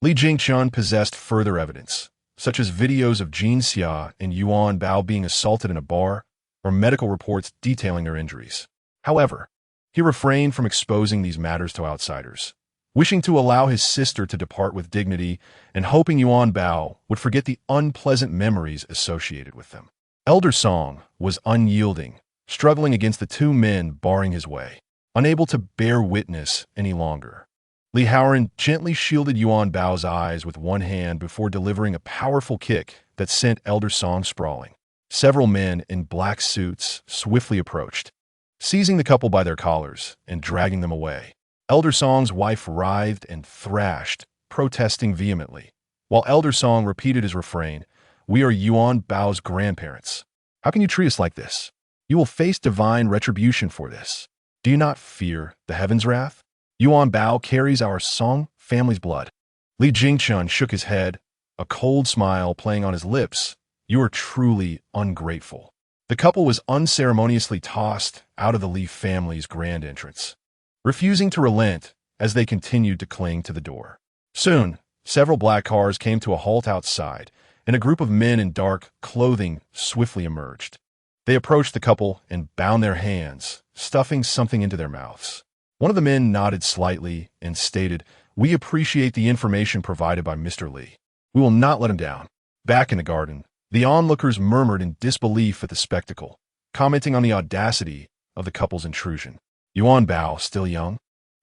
Li Jingchun possessed further evidence, such as videos of Jin Xia and Yuanbao being assaulted in a bar, or medical reports detailing their injuries. However, he refrained from exposing these matters to outsiders, wishing to allow his sister to depart with dignity and hoping Yuanbao would forget the unpleasant memories associated with them. Elder Song was unyielding, struggling against the two men barring his way, unable to bear witness any longer. Li Haoran gently shielded Yuanbao's eyes with one hand before delivering a powerful kick that sent Elder Song sprawling. Several men in black suits swiftly approached, seizing the couple by their collars and dragging them away. Elder Song's wife writhed and thrashed, protesting vehemently, while Elder Song repeated his refrain, "We are Yuanbao's grandparents. How can you treat us like this? You will face divine retribution for this. Do you not fear the heaven's wrath? Yuanbao carries our Song family's blood." Li Jingchun shook his head, a cold smile playing on his lips. "You are truly ungrateful." The couple was unceremoniously tossed out of the Li family's grand entrance, refusing to relent as they continued to cling to the door. Soon, several black cars came to a halt outside, and a group of men in dark clothing swiftly emerged. They approached the couple and bound their hands, stuffing something into their mouths. One of the men nodded slightly and stated, "We appreciate the information provided by Mr. Li. We will not let him down." Back in the garden, the onlookers murmured in disbelief at the spectacle, commenting on the audacity of the couple's intrusion. Yuanbao, still young,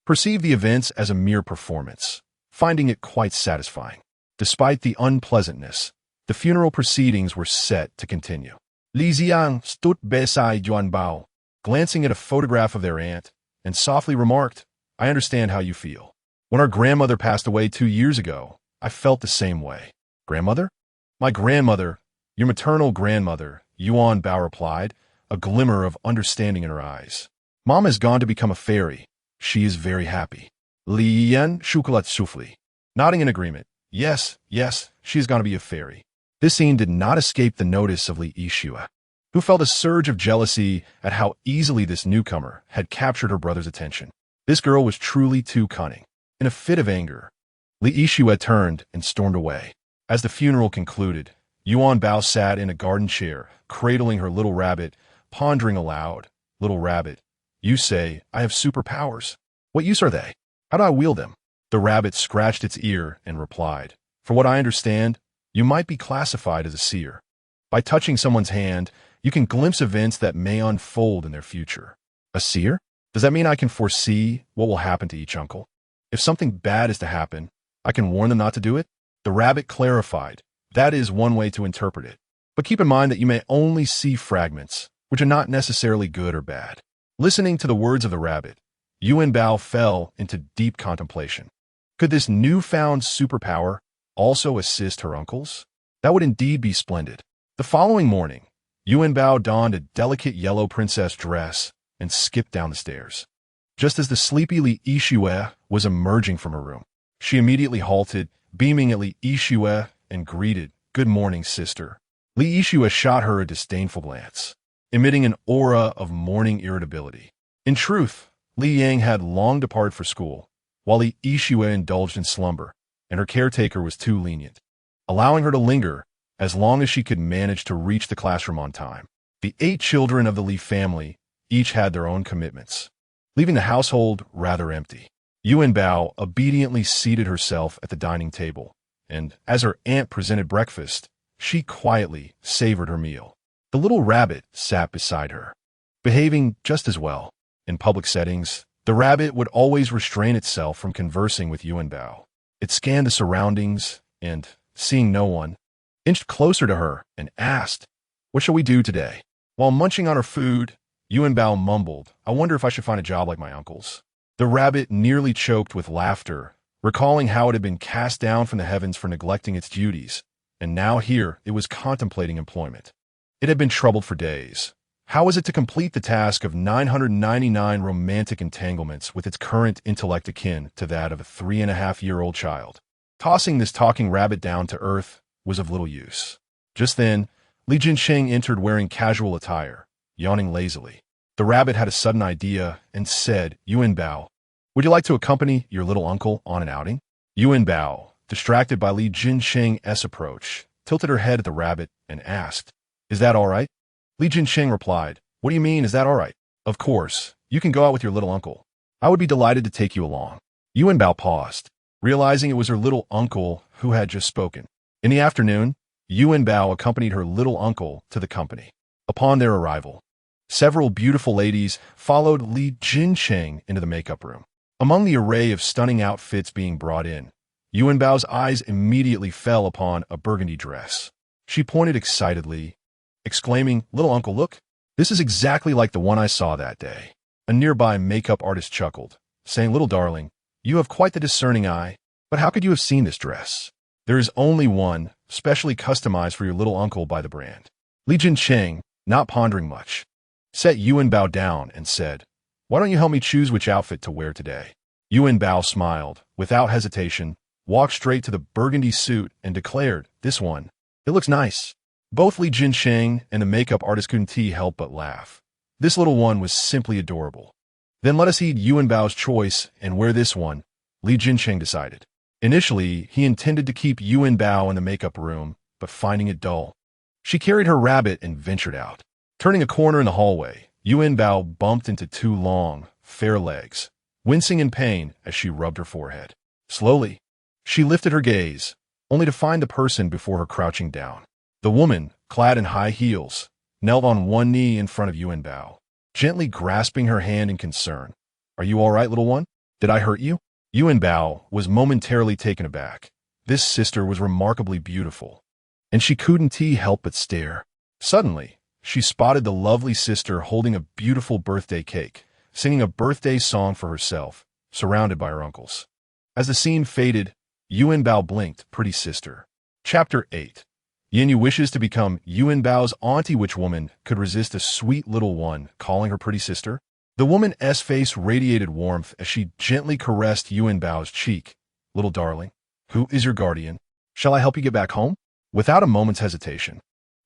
perceived the events as a mere performance, finding it quite satisfying. Despite the unpleasantness, the funeral proceedings were set to continue. Li Xiang stood beside Yuanbao, glancing at a photograph of their aunt, and softly remarked, "I understand how you feel. When our grandmother passed away 2 years ago, I felt the same way. Grandmother? My grandmother, your maternal grandmother, Yuanbao replied, a glimmer of understanding in her eyes. Mom has gone to become a fairy. She is very happy. Li Yan shukalat sufli. Nodding in agreement. Yes, she is going to be a fairy. This scene did not escape the notice of Li Yixue, who felt a surge of jealousy at how easily this newcomer had captured her brother's attention. This girl was truly too cunning. In a fit of anger, Li Yixue turned and stormed away. As the funeral concluded, Yuanbao sat in a garden chair, cradling her little rabbit, pondering aloud. Little rabbit, you say, I have superpowers. What use are they? How do I wield them? The rabbit scratched its ear and replied, for what I understand, you might be classified as a seer. By touching someone's hand, you can glimpse events that may unfold in their future. A seer? Does that mean I can foresee what will happen to each uncle? If something bad is to happen, I can warn them not to do it? The rabbit clarified, that is one way to interpret it. But keep in mind that you may only see fragments, which are not necessarily good or bad. Listening to the words of the rabbit, Yuanbao fell into deep contemplation. Could this newfound superpower also assist her uncles? That would indeed be splendid. The following morning, Yuanbao donned a delicate yellow princess dress and skipped down the stairs. Just as the sleepy Li Yixue was emerging from her room, she immediately halted, beaming at Li Yixue and greeted, Good morning, sister. Li Yixue shot her a disdainful glance, emitting an aura of morning irritability. In truth, Li Yang had long departed for school, while Li Yixue indulged in slumber, and her caretaker was too lenient, allowing her to linger as long as she could manage to reach the classroom on time. The 8 children of the Li family each had their own commitments, leaving the household rather empty. Yuanbao obediently seated herself at the dining table, and as her aunt presented breakfast, she quietly savored her meal. The little rabbit sat beside her, behaving just as well. In public settings, the rabbit would always restrain itself from conversing with Yuanbao. It scanned the surroundings and, seeing no one, inched closer to her and asked, What shall we do today? While munching on her food, Yuanbao mumbled, I wonder if I should find a job like my uncles. The rabbit nearly choked with laughter, recalling how it had been cast down from the heavens for neglecting its duties, and now here it was contemplating employment. It had been troubled for days. How was it to complete the task of 999 romantic entanglements with its current intellect akin to that of a 3.5-year-old child? Tossing this talking rabbit down to earth was of little use. Just then, Li Jinsheng entered wearing casual attire, yawning lazily. The rabbit had a sudden idea and said, Yuanbao, would you like to accompany your little uncle on an outing? Yuanbao, distracted by Li Jinsheng's approach, tilted her head at the rabbit and asked, Is that all right? Li Jinsheng replied, What do you mean, is that all right? Of course, you can go out with your little uncle. I would be delighted to take you along. Yuanbao paused, realizing it was her little uncle who had just spoken. In the afternoon, Yuanbao accompanied her little uncle to the company. Upon their arrival, several beautiful ladies followed Li Jinsheng into the makeup room. Among the array of stunning outfits being brought in, Yuanbao's eyes immediately fell upon a burgundy dress. She pointed excitedly, exclaiming, Little uncle, look, this is exactly like the one I saw that day. A nearby makeup artist chuckled, saying, Little darling, you have quite the discerning eye, but how could you have seen this dress? There is only one, specially customized for your little uncle by the brand. Li Jinsheng, not pondering much, set Yuanbao down and said, Why don't you help me choose which outfit to wear today? Yuanbao smiled, without hesitation, walked straight to the burgundy suit and declared, This one. It looks nice. Both Li Jinsheng and the makeup artist couldn't help but laugh. This little one was simply adorable. Then let us heed Yuanbao's choice and wear this one, Li Jinsheng decided. Initially, he intended to keep Yuanbao in the makeup room, but finding it dull, she carried her rabbit and ventured out. Turning a corner in the hallway, Yuanbao bumped into 2 long, fair legs, wincing in pain as she rubbed her forehead. Slowly, she lifted her gaze, only to find the person before her crouching down. The woman, clad in high heels, knelt on one knee in front of Yuanbao, gently grasping her hand in concern. Are you all right, little one? Did I hurt you? Yuanbao was momentarily taken aback. This sister was remarkably beautiful, and she couldn't help but stare. Suddenly, she spotted the lovely sister holding a beautiful birthday cake, singing a birthday song for herself, surrounded by her uncles. As the scene faded, Yuanbao blinked, pretty sister. Chapter 8. Yinyu wishes to become Yuanbao's auntie. Which woman could resist a sweet little one calling her pretty sister? The woman's face radiated warmth as she gently caressed Yuanbao's cheek. Little darling, who is your guardian? Shall I help you get back home? Without a moment's hesitation,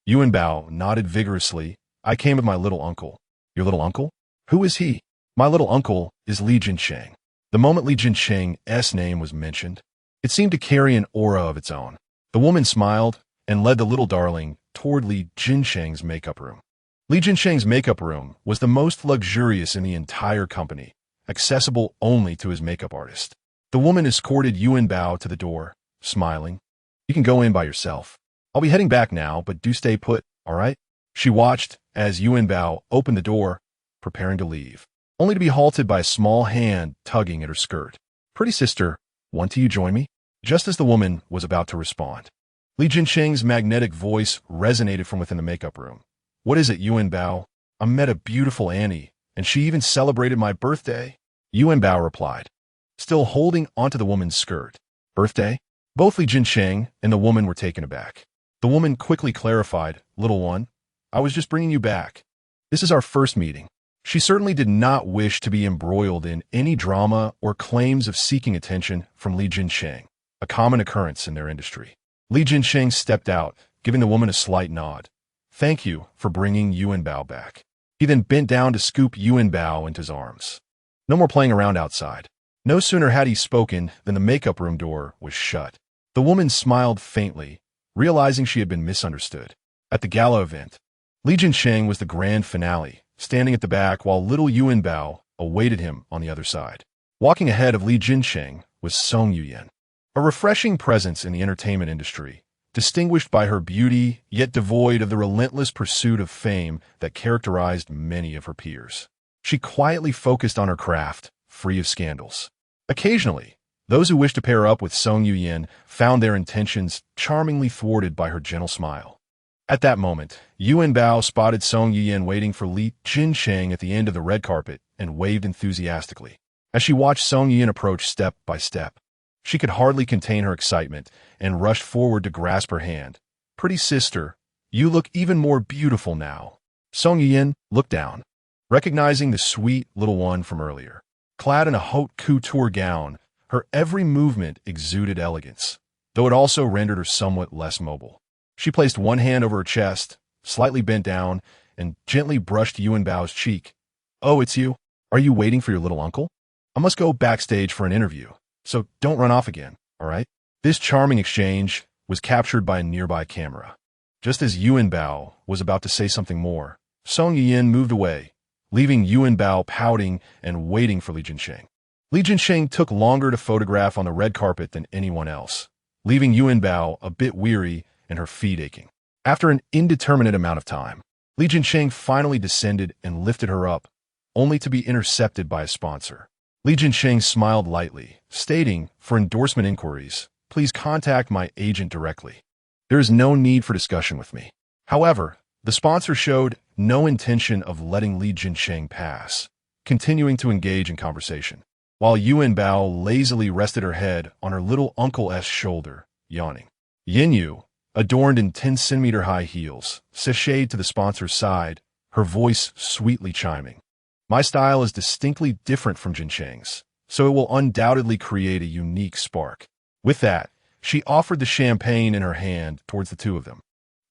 Yuanbao nodded vigorously. I came with my little uncle. Your little uncle? Who is he? My little uncle is Li Jinsheng. The moment Li Jinsheng's name was mentioned, it seemed to carry an aura of its own. The woman smiled and led the little darling toward Li Jinsheng's makeup room. Li Jinsheng's makeup room was the most luxurious in the entire company, accessible only to his makeup artist. The woman escorted Yuanbao to the door, smiling. You can go in by yourself. I'll be heading back now, but do stay put, all right? She watched as Yuanbao opened the door, preparing to leave, only to be halted by a small hand tugging at her skirt. Pretty sister, want you join me? Just as the woman was about to respond, Li Jinsheng's magnetic voice resonated from within the makeup room. What is it, Yuanbao? I met a beautiful Annie, and she even celebrated my birthday. Yuanbao replied, still holding onto the woman's skirt. Birthday? Both Li Jinsheng and the woman were taken aback. The woman quickly clarified, little one, I was just bringing you back. This is our first meeting. She certainly did not wish to be embroiled in any drama or claims of seeking attention from Li Jinsheng, a common occurrence in their industry. Li Jinsheng stepped out, giving the woman a slight nod. Thank you for bringing Yuanbao back. He then bent down to scoop Yuanbao into his arms. No more playing around outside. No sooner had he spoken than the makeup room door was shut. The woman smiled faintly, realizing she had been misunderstood. At the gala event, Li Jinsheng was the grand finale, standing at the back while little Yuanbao awaited him on the other side. Walking ahead of Li Jinsheng was Song Yuyan, a refreshing presence in the entertainment industry, distinguished by her beauty, yet devoid of the relentless pursuit of fame that characterized many of her peers. She quietly focused on her craft, free of scandals. Occasionally, those who wished to pair up with Song Yuyan found their intentions charmingly thwarted by her gentle smile. At that moment, Yuanbao spotted Song Yuyan waiting for Li Jinsheng at the end of the red carpet and waved enthusiastically. As she watched Song Yuyan approach step by step, she could hardly contain her excitement and rushed forward to grasp her hand. Pretty sister, you look even more beautiful now. Song Yuyan looked down, recognizing the sweet little one from earlier. Clad in a haute couture gown, her every movement exuded elegance, though it also rendered her somewhat less mobile. She placed one hand over her chest, slightly bent down, and gently brushed Yuanbao's cheek. Oh, it's you? Are you waiting for your little uncle? I must go backstage for an interview, so don't run off again, all right? This charming exchange was captured by a nearby camera. Just as Yuanbao was about to say something more, Song Yuyan moved away, leaving Yuanbao pouting and waiting for Li Jinsheng. Li Jinsheng took longer to photograph on the red carpet than anyone else, leaving Yuanbao a bit weary and her feet aching. After an indeterminate amount of time, Li Jinsheng finally descended and lifted her up, only to be intercepted by a sponsor. Li Jinsheng smiled lightly, stating, for endorsement inquiries, please contact my agent directly. There is no need for discussion with me. However, the sponsor showed no intention of letting Li Jinsheng pass, continuing to engage in conversation, while Yuanbao lazily rested her head on her little uncle's shoulder, yawning. Yinyu, adorned in 10-centimeter high heels, sashayed to the sponsor's side, her voice sweetly chiming. My style is distinctly different from Jinsheng's, so it will undoubtedly create a unique spark. With that, she offered the champagne in her hand towards the two of them.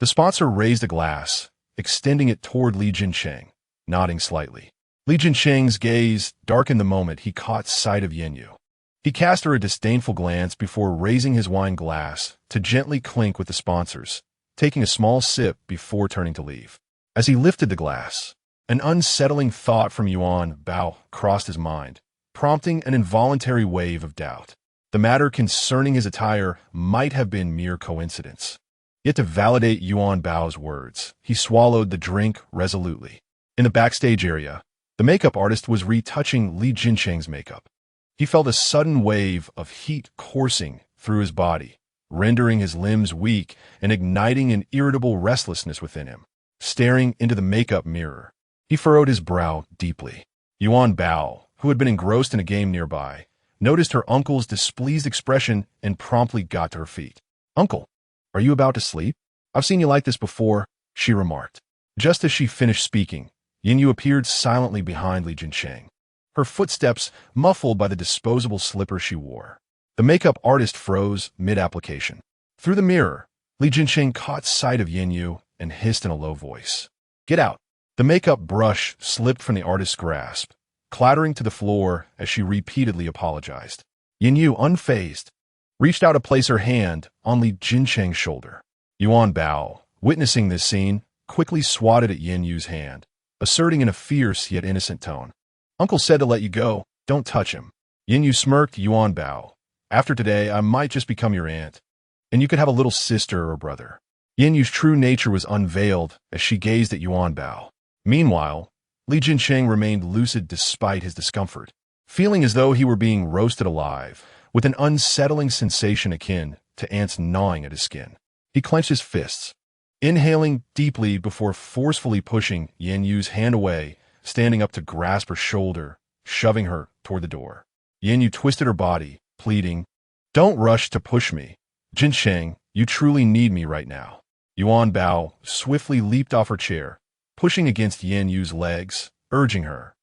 The sponsor raised a glass, extending it toward Li Jinsheng, nodding slightly. Li Jinsheng's gaze darkened the moment he caught sight of Yinyu. He cast her a disdainful glance before raising his wine glass to gently clink with the sponsor's, taking a small sip before turning to leave. As he lifted the glass, an unsettling thought from Yuanbao crossed his mind, prompting an involuntary wave of doubt. The matter concerning his attire might have been mere coincidence. Yet to validate Yuanbao's words, he swallowed the drink resolutely. In the backstage area, the makeup artist was retouching Li Jinsheng's makeup. He felt a sudden wave of heat coursing through his body, rendering his limbs weak and igniting an irritable restlessness within him. Staring into the makeup mirror, he furrowed his brow deeply. Yuanbao, who had been engrossed in a game nearby, noticed her uncle's displeased expression and promptly got to her feet. "Uncle, are you about to sleep? I've seen you like this before," she remarked. Just as she finished speaking, Yin appeared silently behind Li Jincheng, her footsteps muffled by the disposable slipper she wore. The makeup artist froze mid-application. Through the mirror, Li Jincheng caught sight of Yin and hissed in a low voice, "Get out." The makeup brush slipped from the artist's grasp, clattering to the floor as she repeatedly apologized. Yin, unfazed, reached out to place her hand on Li Jincheng's shoulder. Yuanbao, witnessing this scene, quickly swatted at Yin's hand, asserting in a fierce yet innocent tone, "Uncle said to let you go. Don't touch him." Yin smirked. "Yuanbao, after today, I might just become your aunt, and you could have a little sister or brother." Yin's true nature was unveiled as she gazed at Yuanbao. Meanwhile, Li Jincheng remained lucid despite his discomfort, feeling as though he were being roasted alive, with an unsettling sensation akin to ants gnawing at his skin. He clenched his fists, inhaling deeply before forcefully pushing Yin's hand away, standing up to grasp her shoulder, shoving her toward the door. Yin twisted her body, pleading, "Don't rush to push me. Jincheng, you truly need me right now." Yuanbao swiftly leaped off her chair, pushing against Yin's legs, urging her,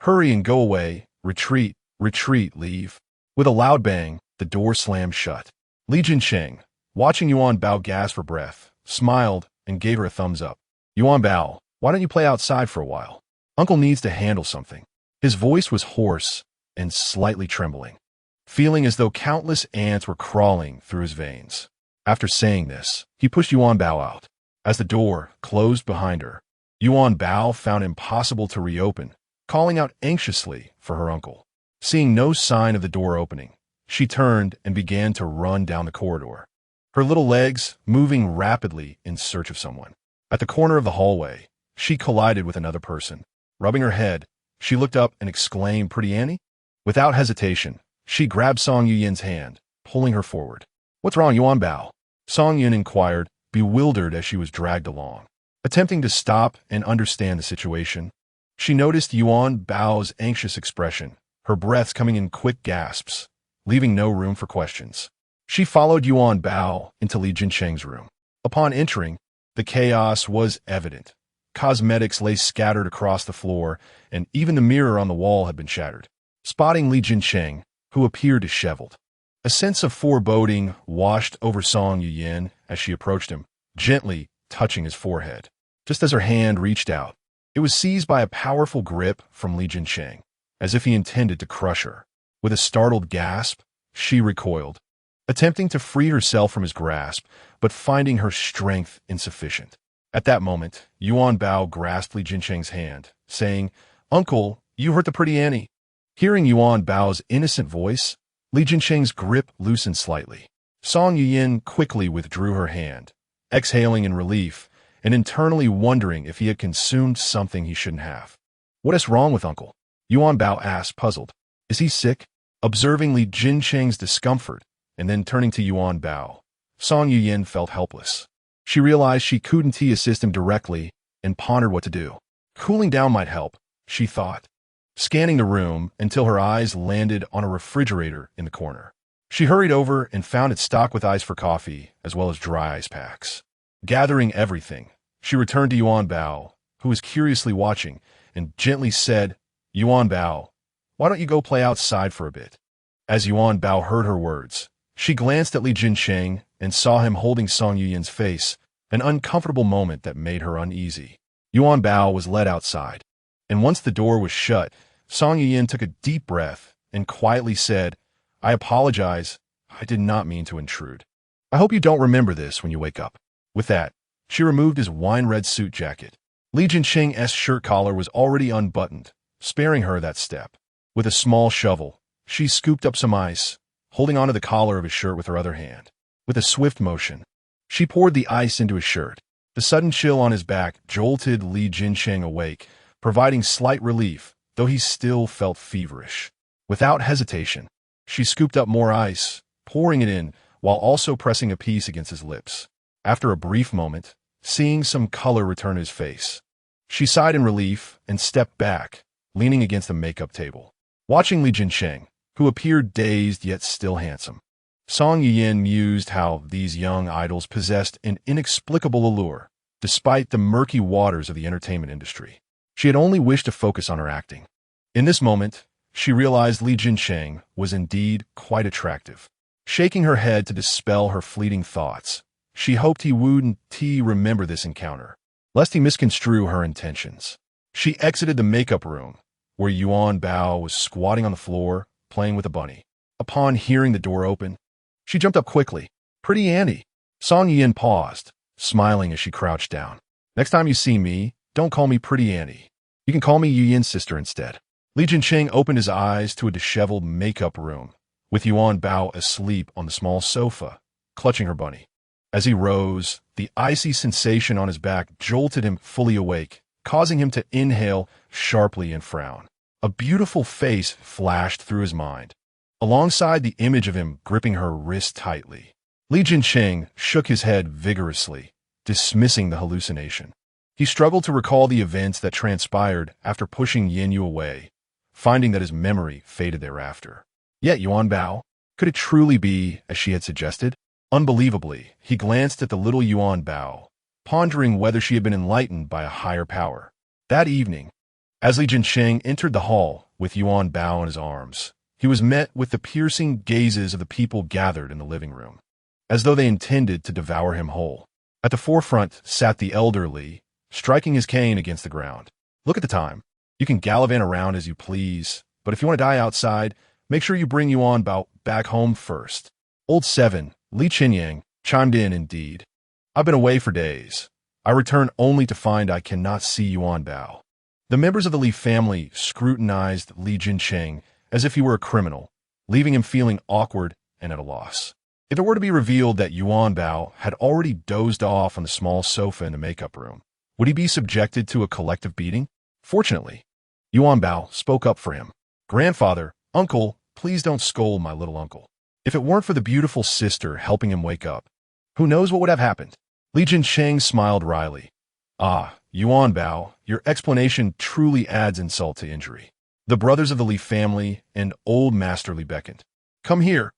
"Hurry and go away. Retreat, retreat, leave." With a loud bang, the door slammed shut. Li Jincheng, watching Yuanbao gasp for breath, smiled and gave her a thumbs up. "Yuanbao, why don't you play outside for a while? Uncle needs to handle something." His voice was hoarse and slightly trembling, feeling as though countless ants were crawling through his veins. After saying this, he pushed Yuanbao out. As the door closed behind her, Yuanbao found it impossible to reopen, calling out anxiously for her uncle. Seeing no sign of the door opening, she turned and began to run down the corridor, her little legs moving rapidly in search of someone. At the corner of the hallway, she collided with another person. Rubbing her head, she looked up and exclaimed, "Pretty Annie?" Without hesitation, she grabbed Song Yuyin's hand, pulling her forward. "What's wrong, Yuanbao?" Song Yun inquired, bewildered as she was dragged along. Attempting to stop and understand the situation, she noticed Yuanbao's anxious expression, her breaths coming in quick gasps, leaving no room for questions. She followed Yuanbao into Li Jincheng's room. Upon entering, the chaos was evident. Cosmetics lay scattered across the floor, and even the mirror on the wall had been shattered. Spotting Li Jincheng, who appeared disheveled, a sense of foreboding washed over Song Yuyin as she approached him, gently touching his forehead. Just as her hand reached out, it was seized by a powerful grip from Li Jincheng, as if he intended to crush her. With a startled gasp, she recoiled, attempting to free herself from his grasp, but finding her strength insufficient. At that moment, Yuanbao grasped Li Jincheng's hand, saying, "Uncle, you hurt the pretty Annie." Hearing Yuanbao's innocent voice, Li Jincheng's grip loosened slightly. Song Yuyin quickly withdrew her hand, exhaling in relief and internally wondering if he had consumed something he shouldn't have. "What is wrong with Uncle?" Yuanbao asked, puzzled. "Is he sick?" Observing Li Jincheng's discomfort and then turning to Yuanbao, Song Yuyin felt helpless. She realized she couldn't assist him directly and pondered what to do. Cooling down might help, she thought, scanning the room until her eyes landed on a refrigerator in the corner. She hurried over and found it stocked with ice for coffee as well as dry ice packs. Gathering everything, she returned to Yuanbao, who was curiously watching, and gently said, "Yuanbao, why don't you go play outside for a bit?" As Yuanbao heard her words, she glanced at Li Jincheng and saw him holding Song Yuyin's face, an uncomfortable moment that made her uneasy. Yuanbao was led outside, and once the door was shut, Song Yuyin took a deep breath and quietly said, "I apologize. I did not mean to intrude. I hope you don't remember this when you wake up." With that, she removed his wine-red suit jacket. Li Jincheng's shirt collar was already unbuttoned, sparing her that step. With a small shovel, she scooped up some ice, holding onto the collar of his shirt with her other hand. With a swift motion, she poured the ice into his shirt. The sudden chill on his back jolted Li Jincheng awake, providing slight relief, though he still felt feverish. Without hesitation, she scooped up more ice, pouring it in while also pressing a piece against his lips. After a brief moment, seeing some color return to his face, she sighed in relief and stepped back, leaning against the makeup table. Watching Li Jincheng, who appeared dazed yet still handsome. Song Yiyin mused how these young idols possessed an inexplicable allure, despite the murky waters of the entertainment industry. She had only wished to focus on her acting. In this moment, she realized Li Jinsheng was indeed quite attractive. Shaking her head to dispel her fleeting thoughts, she hoped he wouldn't remember this encounter, lest he misconstrue her intentions. She exited the makeup room, where Yuanbao was squatting on the floor, playing with a bunny. Upon hearing the door open, she jumped up quickly. "Pretty Annie." Song Yiyin paused, smiling as she crouched down. "Next time you see me, don't call me Pretty Annie. You can call me Yuyin's sister instead." Li Jinsheng opened his eyes to a disheveled makeup room, with Yuanbao asleep on the small sofa, clutching her bunny. As he rose, the icy sensation on his back jolted him fully awake, causing him to inhale sharply and frown. A beautiful face flashed through his mind, alongside the image of him gripping her wrist tightly. Li Jinsheng shook his head vigorously, dismissing the hallucination. He struggled to recall the events that transpired after pushing Yin Yu away, finding that his memory faded thereafter. Yet Yuanbao, could it truly be as she had suggested? Unbelievably, he glanced at the little Yuanbao, pondering whether she had been enlightened by a higher power. That evening, as Li Jinsheng entered the hall with Yuanbao in his arms, he was met with the piercing gazes of the people gathered in the living room, as though they intended to devour him whole. At the forefront sat the elderly, striking his cane against the ground. "Look at the time. You can gallivant around as you please, but if you want to die outside, make sure you bring Yuanbao back home first." Old 7, Li Qinyang, chimed in indeed. "I've been away for days. I return only to find I cannot see Yuanbao." The members of the Li family scrutinized Li Jinsheng as if he were a criminal, leaving him feeling awkward and at a loss. If it were to be revealed that Yuanbao had already dozed off on the small sofa in the makeup room, would he be subjected to a collective beating? Fortunately, Yuanbao spoke up for him. "Grandfather, uncle, please don't scold my little uncle. If it weren't for the beautiful sister helping him wake up, who knows what would have happened?" Li Jinsheng smiled wryly. "Ah, Yuanbao, your explanation truly adds insult to injury." The brothers of the Li family and old Master Li beckoned. Come here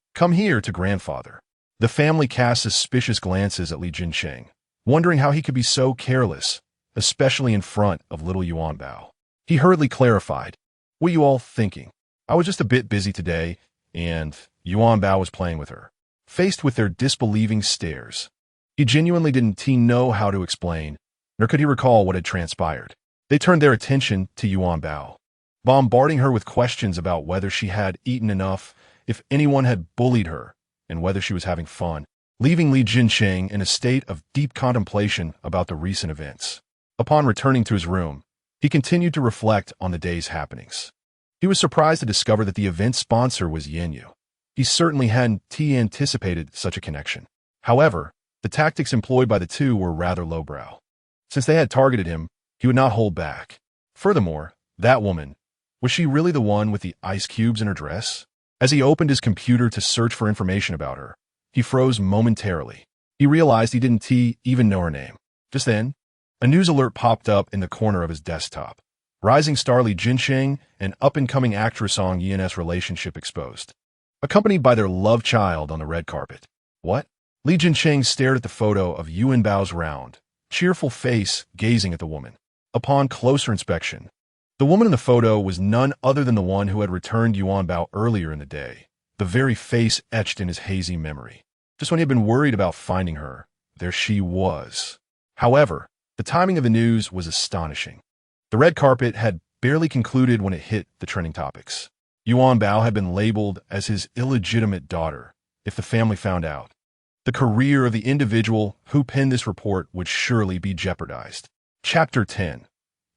to grandfather." The family cast suspicious glances at Li Jinsheng, wondering how he could be so careless, especially in front of little Yuanbao. He hurriedly clarified, "What are you all thinking? I was just a bit busy today," and Yuanbao was playing with her. Faced with their disbelieving stares, he genuinely didn't know how to explain, nor could he recall what had transpired. They turned their attention to Yuanbao, bombarding her with questions about whether she had eaten enough, if anyone had bullied her, and whether she was having fun, leaving Li Jinsheng in a state of deep contemplation about the recent events. Upon returning to his room, he continued to reflect on the day's happenings. He was surprised to discover that the event's sponsor was Yin Yu. He certainly hadn't anticipated such a connection. However, the tactics employed by the two were rather lowbrow. Since they had targeted him, he would not hold back. Furthermore, that woman, was she really the one with the ice cubes in her dress? As he opened his computer to search for information about her, he froze momentarily. He realized he didn't even know her name. Just then, a news alert popped up in the corner of his desktop. Rising star Li Jinsheng and up-and-coming actress Song Yin's relationship exposed, accompanied by their love child on the red carpet. What? Li Jinsheng stared at the photo of Yuanbao's round, cheerful face gazing at the woman. Upon closer inspection, the woman in the photo was none other than the one who had returned Yuanbao earlier in the day, the very face etched in his hazy memory. Just when he had been worried about finding her, there she was. However, the timing of the news was astonishing. The red carpet had barely concluded when it hit the trending topics. Yuanbao had been labeled as his illegitimate daughter. If the family found out, the career of the individual who penned this report would surely be jeopardized. Chapter 10.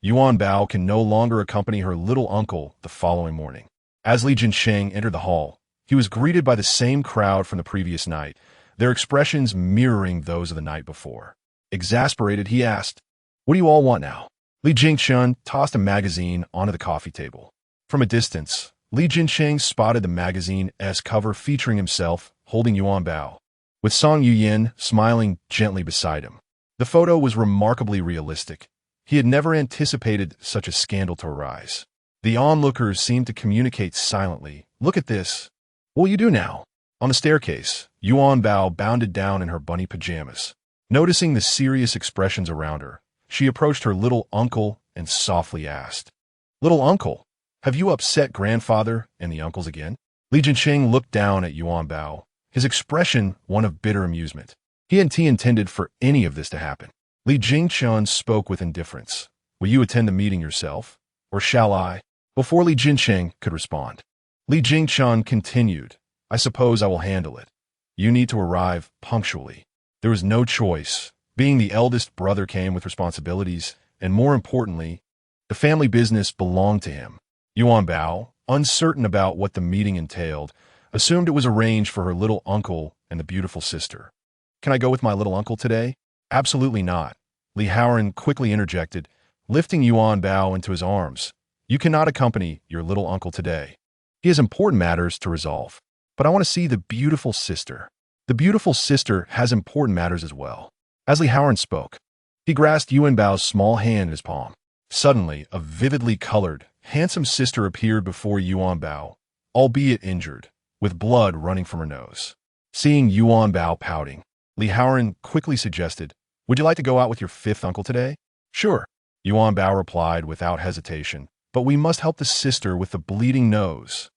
Yuanbao can no longer accompany her little uncle the following morning. As Li Jinsheng entered the hall, he was greeted by the same crowd from the previous night, their expressions mirroring those of the night before. Exasperated, he asked, "What do you all want now?" Li Jinsheng tossed a magazine onto the coffee table. From a distance, Li Jinsheng spotted the magazine's cover featuring himself holding Yuanbao, with Song Yiyin smiling gently beside him. The photo was remarkably realistic. He had never anticipated such a scandal to arise. The onlookers seemed to communicate silently, Look at this. What will you do now? On the staircase, Yuanbao bounded down in her bunny pajamas. Noticing the serious expressions around her, she approached her little uncle and softly asked, "Little uncle, have you upset grandfather and the uncles again?" Li Jincheng looked down at Yuanbao, his expression one of bitter amusement. He hadn't intended for any of this to happen. Li Jingchun spoke with indifference. "Will you attend the meeting yourself, or shall I?" Before Li Jincheng could respond, Li Jingchun continued, "I suppose I will handle it. You need to arrive punctually." There was no choice. Being the eldest brother came with responsibilities, and more importantly, the family business belonged to him. Yuanbao, uncertain about what the meeting entailed, assumed it was arranged for her little uncle and the beautiful sister. "Can I go with my little uncle today?" "Absolutely not," Li Haoran quickly interjected, lifting Yuanbao into his arms. "You cannot accompany your little uncle today. He has important matters to resolve. But I want to see the beautiful sister. The beautiful sister has important matters as well." As Li Haoran spoke, he grasped Yuanbao's small hand in his palm. Suddenly, a vividly colored, handsome sister appeared before Yuanbao, albeit injured, with blood running from her nose. Seeing Yuanbao pouting, Li Haoran quickly suggested, "Would you like to go out with your fifth uncle today?" "Sure," Yuanbao replied without hesitation, "but we must help the sister with the bleeding nose."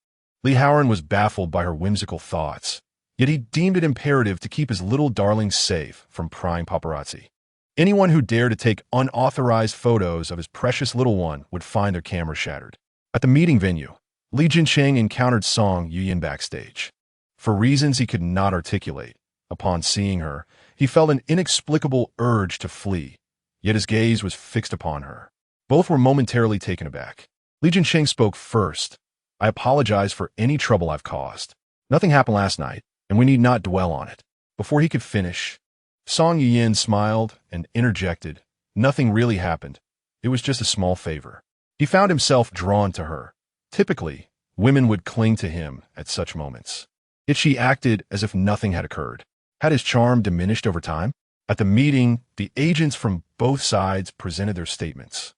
Li Haoran was baffled by her whimsical thoughts, yet he deemed it imperative to keep his little darling safe from prying paparazzi. Anyone who dared to take unauthorized photos of his precious little one would find their camera shattered. At the meeting venue, Li Jincheng encountered Song Yuyan backstage. For reasons he could not articulate, upon seeing her, he felt an inexplicable urge to flee, yet his gaze was fixed upon her. Both were momentarily taken aback. Li Jincheng spoke first. "I apologize for any trouble I've caused. Nothing happened last night, and we need not dwell on it." Before he could finish, Song Yuyan smiled and interjected, "Nothing really happened. It was just a small favor." He found himself drawn to her. Typically, women would cling to him at such moments. Yet she acted as if nothing had occurred. Had his charm diminished over time? At the meeting, the agents from both sides presented their statements,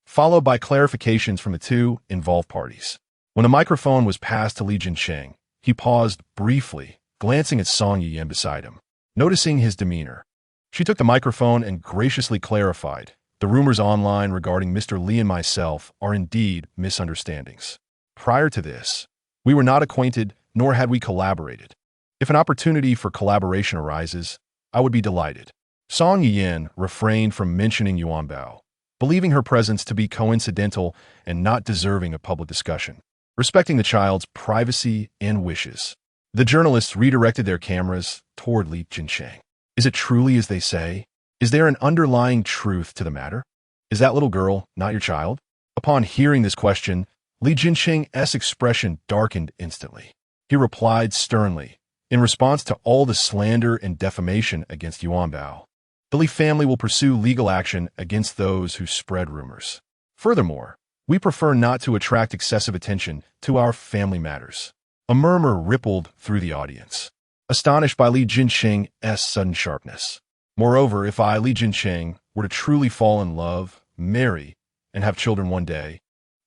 followed by clarifications from the two involved parties. When the microphone was passed to Li Jincheng, he paused briefly, glancing at Song Yuyan beside him. Noticing his demeanor, she took the microphone and graciously clarified, "The rumors online regarding Mr. Li and myself are indeed misunderstandings. Prior to this, we were not acquainted, nor had we collaborated. If an opportunity for collaboration arises, I would be delighted." Song Yuyan refrained from mentioning Yuanbao, believing her presence to be coincidental and not deserving of public discussion, respecting the child's privacy and wishes. The journalists redirected their cameras toward Li Jincheng. "Is it truly as they say? Is there an underlying truth to the matter? Is that little girl not your child?" Upon hearing this question, Li Jincheng's expression darkened instantly. He replied sternly, in response to all the slander and defamation against Yuanbao, "The Li family will pursue legal action against those who spread rumors. Furthermore, we prefer not to attract excessive attention to our family matters." A murmur rippled through the audience, astonished by Li Jincheng's sudden sharpness. Moreover, if I, Li Jincheng, were to truly fall in love, marry, and have children one day,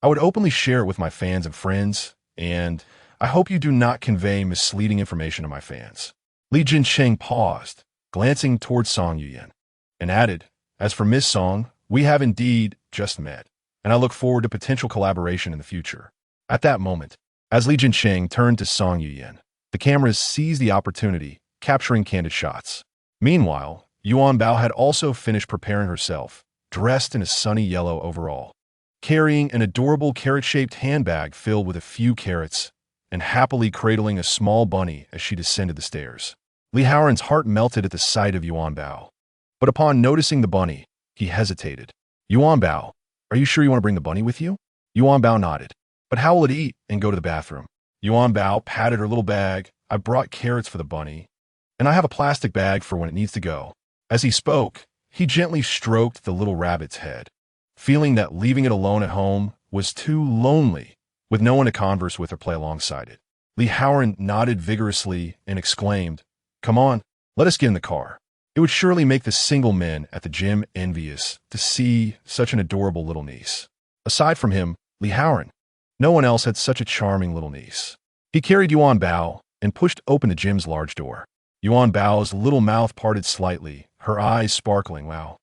I would openly share it with my fans and friends, and I hope you do not convey misleading information to my fans. Li Jincheng paused, glancing towards Song Yuyan, and added, "As for Miss Song, we have indeed just met, and I look forward to potential collaboration in the future." At that moment, as Li Jincheng turned to Song Yuyan, the cameras seized the opportunity, capturing candid shots. Meanwhile, Yuanbao had also finished preparing herself, dressed in a sunny yellow overall, carrying an adorable carrot-shaped handbag filled with a few carrots, and happily cradling a small bunny as she descended the stairs. Li Haoran's heart melted at the sight of Yuanbao, but upon noticing the bunny, he hesitated. "Yuanbao, are you sure you want to bring the bunny with you?" Yuanbao nodded. "But how will it eat and go to the bathroom?" Yuanbao patted her little bag. "I brought carrots for the bunny, and I have a plastic bag for when it needs to go." As he spoke, he gently stroked the little rabbit's head, feeling that leaving it alone at home was too lonely, with no one to converse with or play alongside it. Li Haoran nodded vigorously and exclaimed, "Come on, let us get in the car." It would surely make the single men at the gym envious to see such an adorable little niece. Aside from him, Li Haoran, no one else had such a charming little niece. He carried Yuanbao and pushed open the gym's large door. Yuanbao's little mouth parted slightly, her eyes sparkling. Wow.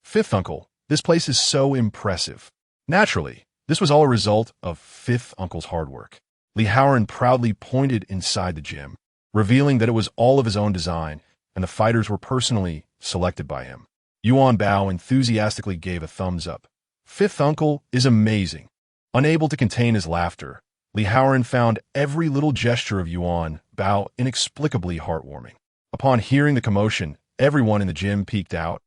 Fifth uncle, this place is so impressive. Naturally, this was all a result of fifth uncle's hard work. Li Haoran proudly pointed inside the gym, revealing that it was all of his own design, and the fighters were personally selected by him. Yuanbao enthusiastically gave a thumbs up. Fifth uncle is amazing. Unable to contain his laughter, Li Haoran found every little gesture of Yuanbao inexplicably heartwarming. Upon hearing the commotion, everyone in the gym peeked out.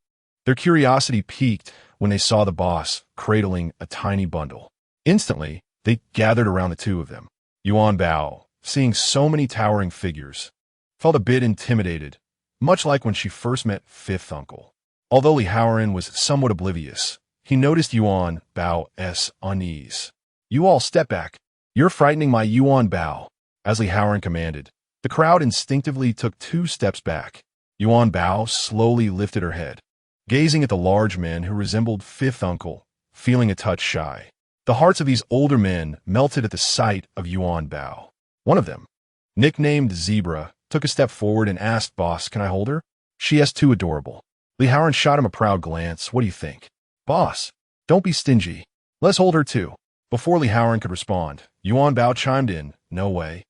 Their curiosity peaked when they saw the boss cradling a tiny bundle. Instantly, they gathered around the two of them. Yuanbao, seeing so many towering figures, felt a bit intimidated, much like when she first met fifth uncle. Although Li Haoran was somewhat oblivious, he noticed Yuanbao's unease. You all step back. You're frightening my Yuanbao. As Li Haoran commanded, the crowd instinctively took 2 steps back. Yuanbao slowly lifted her head, gazing at the large men who resembled fifth uncle, feeling a touch shy. The hearts of these older men melted at the sight of Yuanbao. One of them, nicknamed Zebra, took a step forward and asked, "Boss, can I hold her? She is too adorable." Li Haoran shot him a proud glance. "What do you think?" "Boss, don't be stingy. Let's hold her too." Before Li Haoran could respond, Yuanbao chimed in, "No way.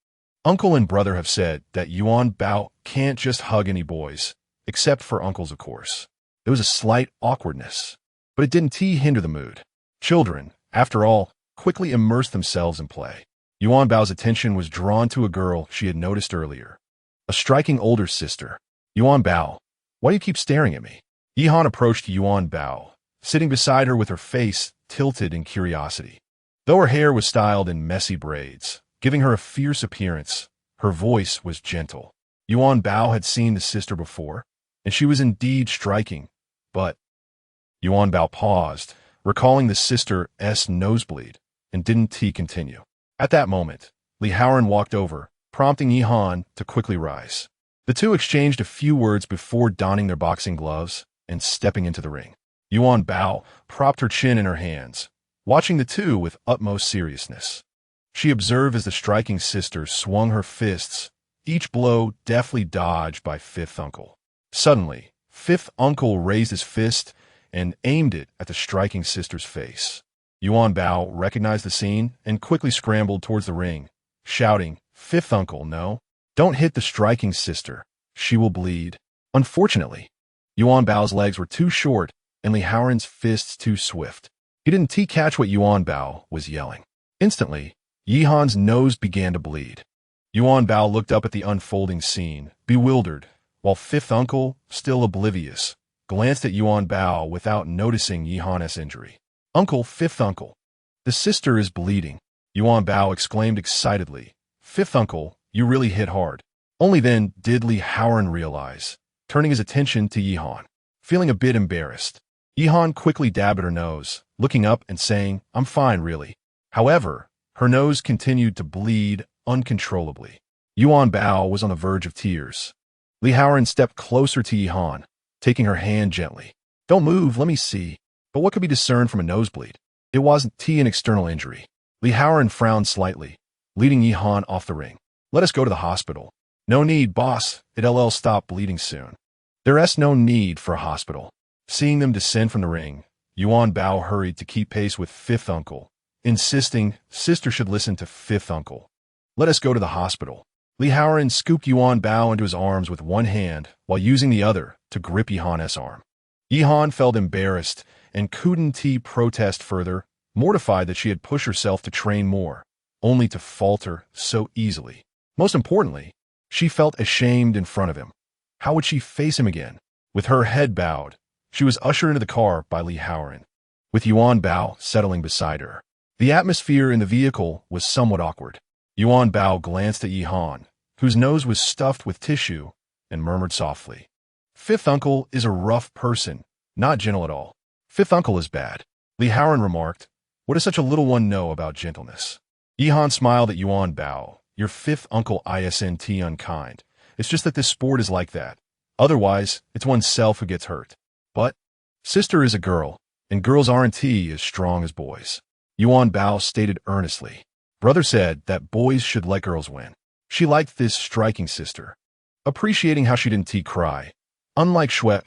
Uncle and brother have said that Yuanbao can't just hug any boys, except for uncles, of course." There was a slight awkwardness, but it didn't hinder the mood. Children, after all, quickly immersed themselves in play. Yuanbao's attention was drawn to a girl she had noticed earlier, a striking older sister. "Yuanbao, why do you keep staring at me?" Yihan approached Yuanbao, sitting beside her with her face tilted in curiosity. Though her hair was styled in messy braids, giving her a fierce appearance, her voice was gentle. Yuanbao had seen the sister before, and she was indeed striking, but Yuanbao paused, recalling the sister's nosebleed, and didn't continue. At that moment, Li Haoran walked over, prompting Yihan to quickly rise. The two exchanged a few words before donning their boxing gloves and stepping into the ring. Yuanbao propped her chin in her hands, watching the two with utmost seriousness. She observed as the striking sister swung her fists, each blow deftly dodged by fifth uncle. Suddenly, fifth uncle raised his fist and aimed it at the striking sister's face. Yuanbao recognized the scene and quickly scrambled towards the ring, shouting, "Fifth uncle, no. Don't hit the striking sister. She will bleed." Unfortunately, Yuanbao's legs were too short and Li Haoran's fists too swift. He didn't catch what Yuanbao was yelling. Instantly, Yihan's nose began to bleed. Yuanbao looked up at the unfolding scene, bewildered, while fifth uncle, still oblivious, glanced at Yuanbao without noticing Yihan's injury. "Uncle, fifth uncle, the sister is bleeding," Yuanbao exclaimed excitedly. "Fifth uncle, you really hit hard." Only then did Li Haoran realize, turning his attention to Yihan. Feeling a bit embarrassed, Yihan quickly dabbed at her nose, looking up and saying, "I'm fine, really." However, her nose continued to bleed uncontrollably. Yuanbao was on the verge of tears. Li Haoran stepped closer to Yihan, taking her hand gently. "Don't move, let me see." But what could be discerned from a nosebleed? It wasn't an external injury. Li Haoran frowned slightly, leading Yihan off the ring. "Let us go to the hospital." "No need, boss. It'll stop bleeding soon." There's no need for a hospital. Seeing them descend from the ring, Yuanbao hurried to keep pace with fifth uncle, insisting sister should listen to fifth uncle. "Let us go to the hospital." Li Haoran scooped Yuanbao into his arms with one hand while using the other to grip Yihan's arm. Yihan felt embarrassed and couldn't protest further, mortified that she had pushed herself to train more, only to falter so easily. Most importantly, she felt ashamed in front of him. How would she face him again? With her head bowed, she was ushered into the car by Li Haoran, with Yuanbao settling beside her. The atmosphere in the vehicle was somewhat awkward. Yuanbao glanced at Yihan, whose nose was stuffed with tissue, and murmured softly, "Fifth uncle is a rough person, not gentle at all." "Fifth uncle is bad," Li Haoran remarked. "What does such a little one know about gentleness?" Yihan smiled at Yuanbao. "Your fifth uncle isn't unkind. It's just that this sport is like that. Otherwise, it's oneself who gets hurt. But sister is a girl, and girls aren't as strong as boys." Yuanbao stated earnestly. "Brother said that boys should let girls win." She liked this striking sister, appreciating how she didn't cry. Unlike Shui,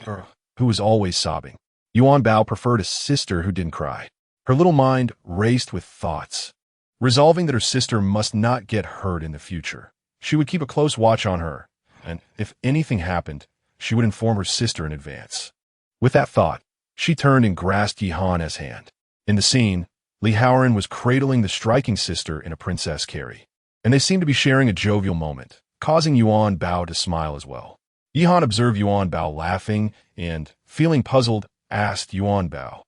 who was always sobbing, Yuanbao preferred a sister who didn't cry. Her little mind raced with thoughts, resolving that her sister must not get hurt in the future. She would keep a close watch on her, and if anything happened, she would inform her sister in advance. With that thought, she turned and grasped Yi Han's hand. In the scene, Li Haoran was cradling the striking sister in a princess carry, and they seemed to be sharing a jovial moment, causing Yuanbao to smile as well. Yi Han observed Yuanbao laughing and, feeling puzzled, asked Yuanbao,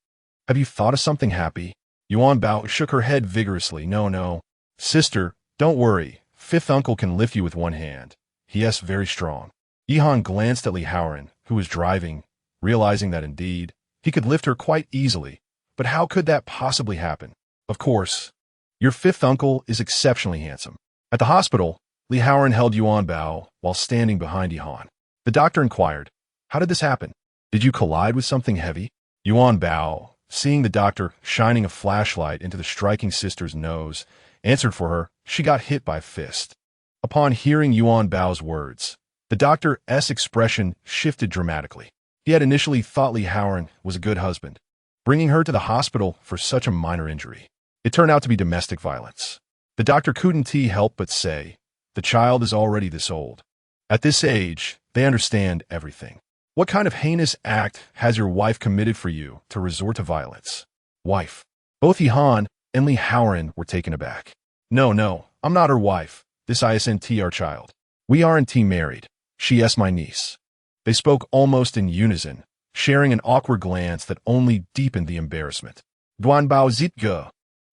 "Have you thought of something happy?" Yuanbao shook her head vigorously. No. Sister, don't worry. Fifth uncle can lift you with one hand. Yes, very strong. Yi Han glanced at Li Haoran, who was driving, realizing that indeed, he could lift her quite easily. But how could that possibly happen? Of course, your fifth uncle is exceptionally handsome. At the hospital, Li Haoran held Yuanbao while standing behind Yi Han. The doctor inquired, "How did this happen? Did you collide with something heavy?" Yuanbao, seeing the doctor shining a flashlight into the striking sister's nose, answered for her, "She got hit by a fist." Upon hearing Yuanbao's words, the doctor's expression shifted dramatically. He had initially thought Li Haoran was a good husband, bringing her to the hospital for such a minor injury. It turned out to be domestic violence. The doctor couldn't help but say, "The child is already this old. At this age, they understand everything. What kind of heinous act has your wife committed for you to resort to violence?" Wife. Both Yi Han and Li Haoran were taken aback. No, I'm not her wife. This isn't our child. We aren't married. She is my niece." They spoke almost in unison, sharing an awkward glance that only deepened the embarrassment. Yuanbao zitge,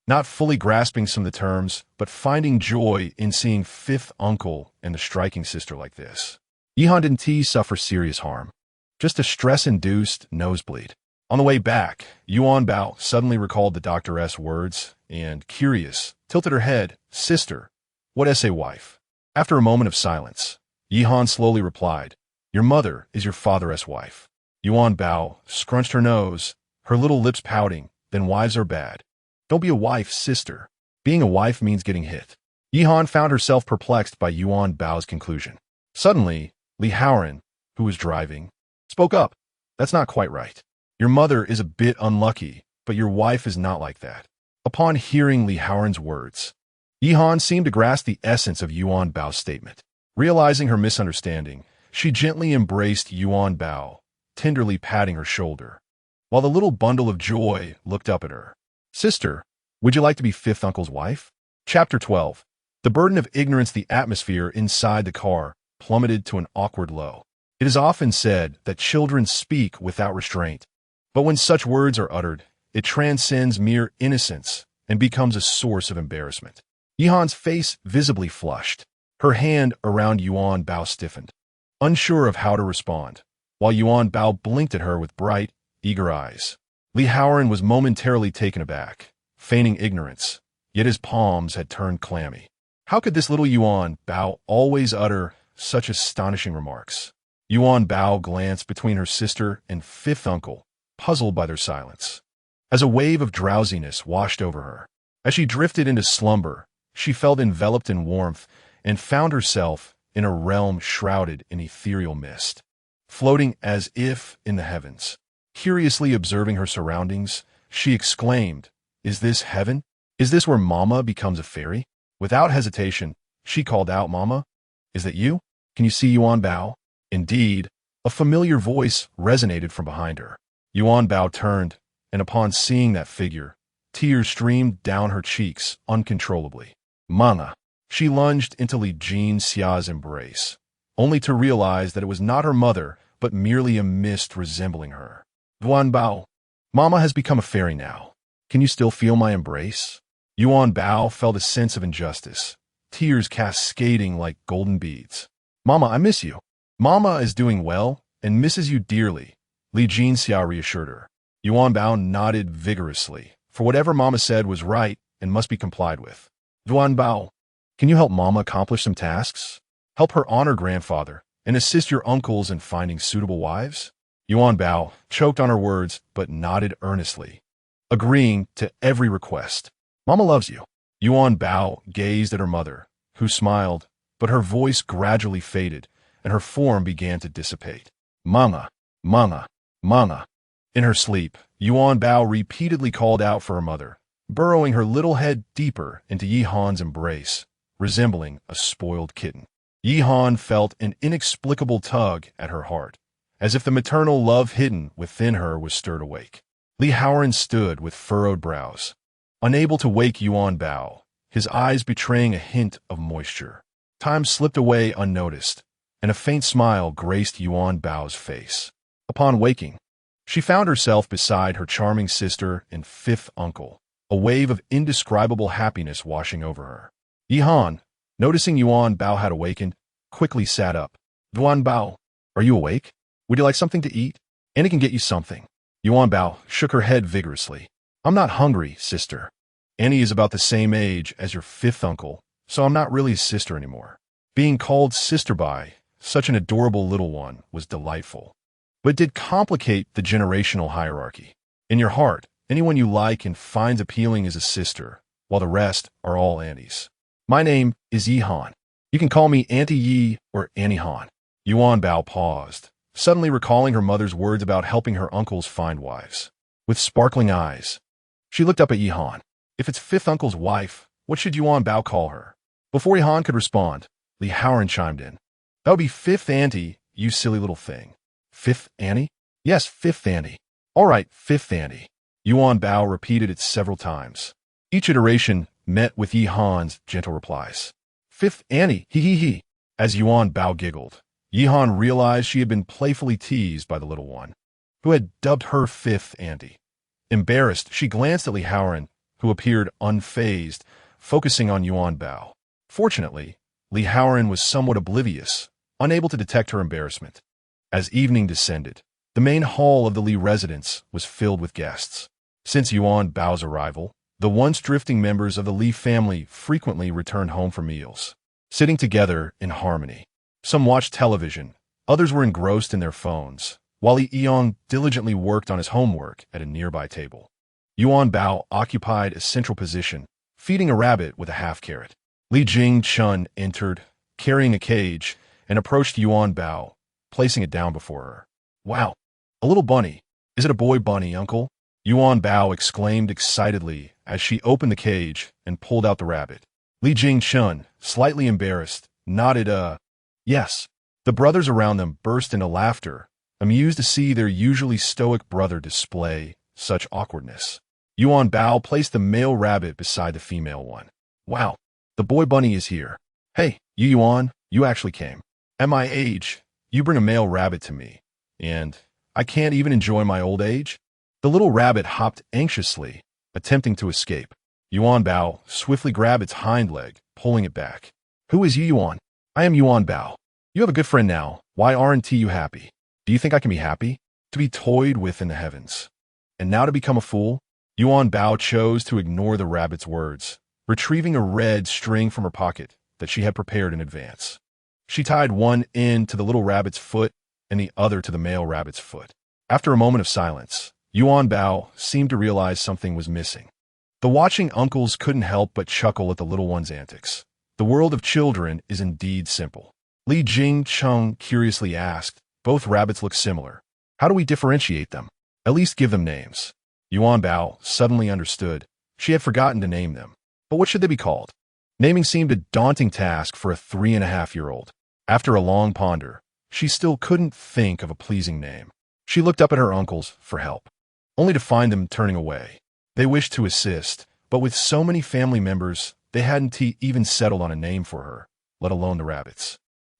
not fully grasping some of the terms, but finding joy in seeing fifth uncle and the striking sister like this. Yi Han didn't suffer serious harm, just a stress-induced nosebleed. On the way back, Yuanbao suddenly recalled the doctor's words and, curious, tilted her head. "Sister, what is a wife?" After a moment of silence, Yi Han slowly replied, "Your mother is your father's wife." Yuanbao scrunched her nose, her little lips pouting. "Then wives are bad. Don't be a wife, sister. Being a wife means getting hit." Yi Han found herself perplexed by Yuanbao's conclusion. Suddenly, Li Haoran, who was driving, spoke up. "That's not quite right. Your mother is a bit unlucky, but your wife is not like that." Upon hearing Li Haoran's words, Yi Han seemed to grasp the essence of Yuanbao's statement. Realizing her misunderstanding, she gently embraced Yuanbao, tenderly patting her shoulder, while the little bundle of joy looked up at her. "Sister, would you like to be fifth uncle's wife?" Chapter 12. The burden of ignorance. The atmosphere inside the car plummeted to an awkward low. It is often said that children speak without restraint, but when such words are uttered, it transcends mere innocence and becomes a source of embarrassment. Yi Han's face visibly flushed. Her hand around Yuanbao stiffened, unsure of how to respond, while Yuanbao blinked at her with bright, eager eyes. Li Haoran was momentarily taken aback, feigning ignorance, yet his palms had turned clammy. How could this little Yuanbao always utter such astonishing remarks? Yuanbao glanced between her sister and fifth uncle, puzzled by their silence. As a wave of drowsiness washed over her, as she drifted into slumber, she felt enveloped in warmth and found herself in a realm shrouded in ethereal mist, floating as if in the heavens. Curiously observing her surroundings, she exclaimed, "Is this heaven? Is this where Mama becomes a fairy?" Without hesitation, she called out, "Mama, is that you? Can you see Yuanbao?" Indeed, a familiar voice resonated from behind her. Yuanbao turned, and upon seeing that figure, tears streamed down her cheeks uncontrollably. "Mama!" She lunged into Li Jinxia's embrace, only to realize that it was not her mother, but merely a mist resembling her. "Yuanbao, Mama has become a fairy now. Can you still feel my embrace?" Yuanbao felt a sense of injustice, tears cascading like golden beads. "Mama, I miss you." "Mama is doing well and misses you dearly," Li Jinxia reassured her. Yuanbao nodded vigorously, for whatever Mama said was right and must be complied with. "Yuanbao, can you help Mama accomplish some tasks? Help her honor grandfather and assist your uncles in finding suitable wives?" Yuanbao choked on her words but nodded earnestly, agreeing to every request. "Mama loves you." Yuanbao gazed at her mother, who smiled, but her voice gradually faded, and her form began to dissipate. Mama, mama, mama. In her sleep, Yuanbao repeatedly called out for her mother, burrowing her little head deeper into Yi Han's embrace, resembling a spoiled kitten. Yi Han felt an inexplicable tug at her heart, as if the maternal love hidden within her was stirred awake. Li Haoran stood with furrowed brows, unable to wake Yuanbao, his eyes betraying a hint of moisture. Time slipped away unnoticed, and a faint smile graced Yuanbao's face. Upon waking, she found herself beside her charming sister and fifth uncle, a wave of indescribable happiness washing over her. Yi Han, noticing Yuanbao had awakened, quickly sat up. Yuanbao, are you awake? Would you like something to eat? Annie can get you something. Yuanbao shook her head vigorously. I'm not hungry, sister. Annie is about the same age as your fifth uncle, so I'm not really his sister anymore. Being called sister by such an adorable little one was delightful, but it did complicate the generational hierarchy. In your heart, anyone you like and find appealing is a sister, while the rest are all aunties. My name is Yi Han. You can call me Auntie Yi or Annie Han. Yuanbao paused, suddenly recalling her mother's words about helping her uncles find wives. With sparkling eyes, she looked up at Yi Han. If it's fifth uncle's wife, what should Yuanbao call her? Before Yi Han could respond, Li Haoran chimed in. That would be fifth auntie, you silly little thing. Fifth Annie? Yes, fifth auntie. All right, fifth auntie. Yuanbao repeated it several times. Each iteration met with Yi Han's gentle replies. Fifth Annie, hee hee hee. As Yuanbao giggled, Yi Han realized she had been playfully teased by the little one, who had dubbed her fifth auntie. Embarrassed, she glanced at Li Haoran, who appeared unfazed, focusing on Yuanbao. Fortunately, Li Haoran was somewhat oblivious, unable to detect her embarrassment. As evening descended, the main hall of the Li residence was filled with guests. Since Yuanbao's arrival, the once drifting members of the Li family frequently returned home for meals, sitting together in harmony. Some watched television, others were engrossed in their phones, while Li Yong diligently worked on his homework at a nearby table. Yuanbao occupied a central position, feeding a rabbit with a half-carrot. Li Jing-chun entered, carrying a cage, and approached Yuanbao, placing it down before her. Wow, a little bunny. Is it a boy bunny, uncle? Yuanbao exclaimed excitedly as she opened the cage and pulled out the rabbit. Li Jing-chun, slightly embarrassed, nodded, yes. The brothers around them burst into laughter, amused to see their usually stoic brother display such awkwardness. Yuanbao placed the male rabbit beside the female one. Wow, the boy bunny is here. Hey, Yuan, you actually came. At my age, you bring a male rabbit to me, and I can't even enjoy my old age? The little rabbit hopped anxiously, attempting to escape. Yuanbao swiftly grabbed its hind leg, pulling it back. Who is Yuan? I am Yuanbao. You have a good friend now. Why aren't you happy? Do you think I can be happy? To be toyed with in the heavens. And now to become a fool? Yuanbao chose to ignore the rabbit's words, retrieving a red string from her pocket that she had prepared in advance. She tied one end to the little rabbit's foot and the other to the male rabbit's foot. After a moment of silence, Yuanbao seemed to realize something was missing. The watching uncles couldn't help but chuckle at the little one's antics. The world of children is indeed simple. Li Jing-chung curiously asked, both rabbits look similar. How do we differentiate them? At least give them names. Yuanbao suddenly understood. She had forgotten to name them. But what should they be called? Naming seemed a daunting task for a 3.5-year-old. After a long ponder, she still couldn't think of a pleasing name. She looked up at her uncles for help, only to find them turning away. They wished to assist, but with so many family members, they hadn't even settled on a name for her, let alone the rabbits.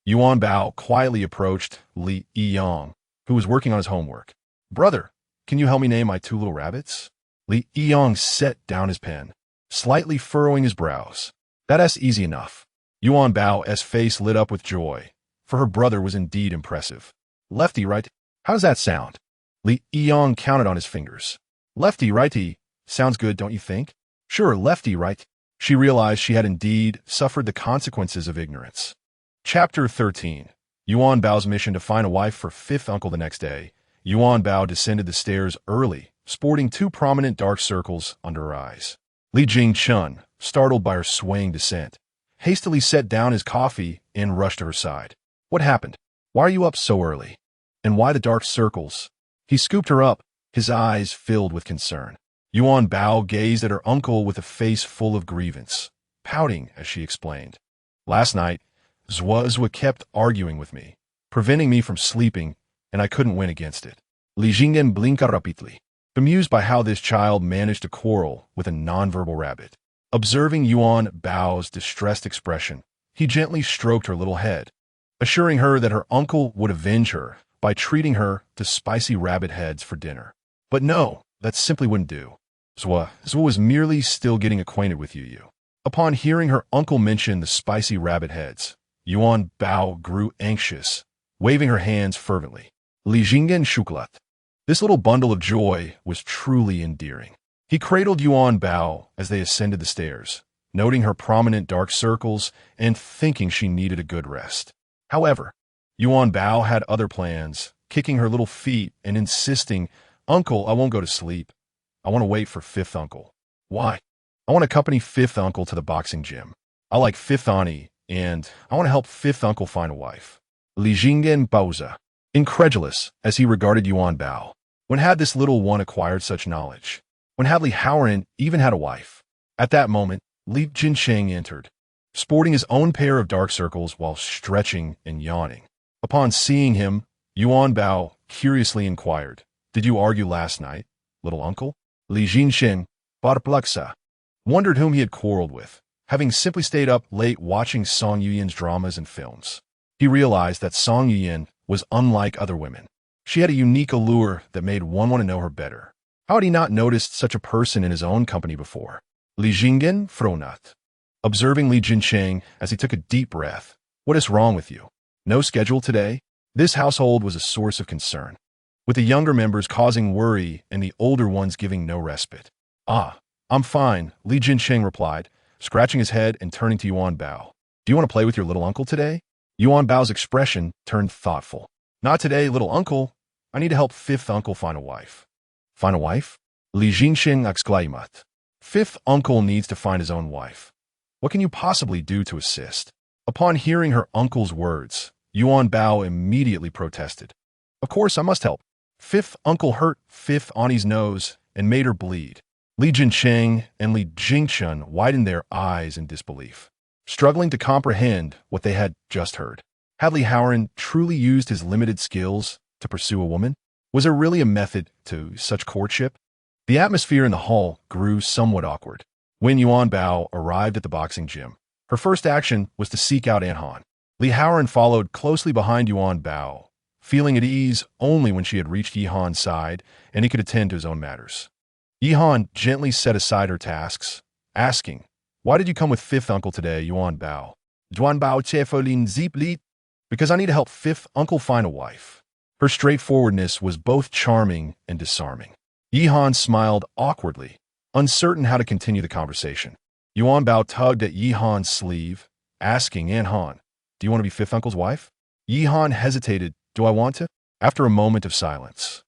Yuanbao quietly approached Li Yong, who was working on his homework. Brother, can you help me name my 2 little rabbits? Li Yong set down his pen, slightly furrowing his brows. That's easy enough. Yuanbao's face lit up with joy, for her brother was indeed impressive. Lefty, right? How does that sound? Li Yong counted on his fingers. Lefty, righty. Sounds good, don't you think? Sure, lefty, right? She realized she had indeed suffered the consequences of ignorance. Chapter 13. Yuanbao's mission to find a wife for fifth uncle. The next day, Yuanbao descended the stairs early, sporting 2 prominent dark circles under her eyes. Li Jing-chun, startled by her swaying descent, hastily set down his coffee and rushed to her side. What happened? Why are you up so early? And why the dark circles? He scooped her up, his eyes filled with concern. Yuanbao gazed at her uncle with a face full of grievance, pouting as she explained. Last night, Zwa kept arguing with me, preventing me from sleeping, and I couldn't win against it. Li Jingen blinked rapidly, bemused by how this child managed to quarrel with a nonverbal rabbit. Observing Yuanbao's distressed expression, he gently stroked her little head, assuring her that her uncle would avenge her by treating her to spicy rabbit heads for dinner. But no, that simply wouldn't do. Zwa was merely still getting acquainted with Yu. Upon hearing her uncle mention the spicy rabbit heads, Yuanbao grew anxious, waving her hands fervently. Li Jingen shuklat. This little bundle of joy was truly endearing. He cradled Yuanbao as they ascended the stairs, noting her prominent dark circles and thinking she needed a good rest. However, Yuanbao had other plans, kicking her little feet and insisting, "Uncle, I won't go to sleep. I want to wait for fifth uncle." "Why?" "I want to accompany fifth uncle to the boxing gym. I like fifth auntie, and I want to help fifth uncle find a wife." Li Jingen Baoza, incredulous as he regarded Yuanbao. When had this little one acquired such knowledge? When had Li Haoran even had a wife? At that moment, Li Jinsheng entered, sporting his own pair of dark circles while stretching and yawning. Upon seeing him, Yuanbao curiously inquired, "Did you argue last night, little uncle?" Li Jinsheng, perplexa, wondered whom he had quarreled with, having simply stayed up late watching Song Yuyan's dramas and films. He realized that Song Yuyan was unlike other women. She had a unique allure that made one want to know her better. How had he not noticed such a person in his own company before? Li Jingen fronat, observing Li Jinsheng as he took a deep breath. "What is wrong with you? No schedule today?" This household was a source of concern, with the younger members causing worry and the older ones giving no respite. "Ah, I'm fine," Li Jinsheng replied, scratching his head and turning to Yuanbao. "Do you want to play with your little uncle today?" Yuanbao's expression turned thoughtful. "Not today, little uncle. I need to help fifth uncle find a wife." "Find a wife?" Li Jinsheng exclaimed. "Fifth uncle needs to find his own wife. What can you possibly do to assist?" Upon hearing her uncle's words, Yuanbao immediately protested. "Of course I must help. Fifth uncle hurt fifth auntie's nose and made her bleed." Li Jinsheng and Li Jingchun widened their eyes in disbelief, struggling to comprehend what they had just heard. Had Li Haoran truly used his limited skills to pursue a woman? Was there really a method to such courtship? The atmosphere in the hall grew somewhat awkward. When Yuanbao arrived at the boxing gym, her first action was to seek out Aunt Han. Li Haoran followed closely behind Yuanbao, feeling at ease only when she had reached Yi Han's side and he could attend to his own matters. Yi Han gently set aside her tasks, asking, "Why did you come with fifth uncle today, Yuanbao?" "Yuanbao chefolin zipli," "Because I need to help fifth uncle find a wife." Her straightforwardness was both charming and disarming. Yi Han smiled awkwardly, uncertain how to continue the conversation. Yuanbao tugged at Yi Han's sleeve, asking Aunt Han, "Do you want to be fifth uncle's wife?" Yi Han hesitated. "Do I want to?" After a moment of silence,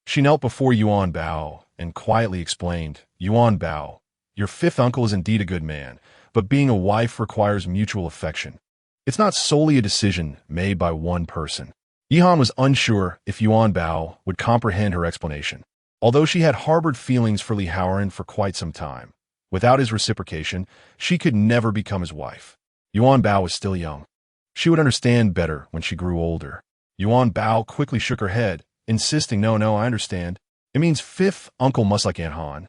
she knelt before Yuanbao and quietly explained, "Yuanbao, your fifth uncle is indeed a good man, but being a wife requires mutual affection. It's not solely a decision made by one person." Yi Han was unsure if Yuanbao would comprehend her explanation. Although she had harbored feelings for Li Haoran for quite some time, without his reciprocation, she could never become his wife. Yuanbao was still young. She would understand better when she grew older. Yuanbao quickly shook her head, insisting, No, I understand. It means fifth uncle must like Aunt Han,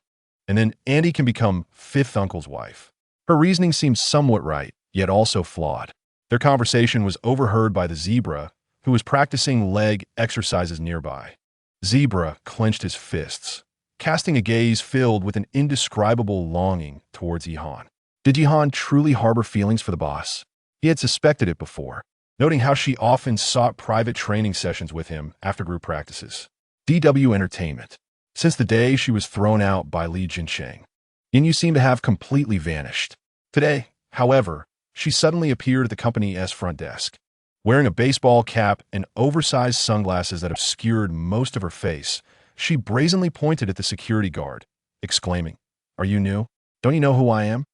and then Auntie can become fifth uncle's wife." Her reasoning seemed somewhat right, yet also flawed. Their conversation was overheard by the zebra, who was practicing leg exercises nearby. Zebra clenched his fists, casting a gaze filled with an indescribable longing towards Yi Han. Did Yi Han truly harbor feelings for the boss? He had suspected it before, noting how she often sought private training sessions with him after group practices. DW Entertainment. Since the day she was thrown out by Li Jinsheng, Yin seemed to have completely vanished. Today, however, she suddenly appeared at the company's front desk. Wearing a baseball cap and oversized sunglasses that obscured most of her face, she brazenly pointed at the security guard, exclaiming, "Are you new? Don't you know who I am?"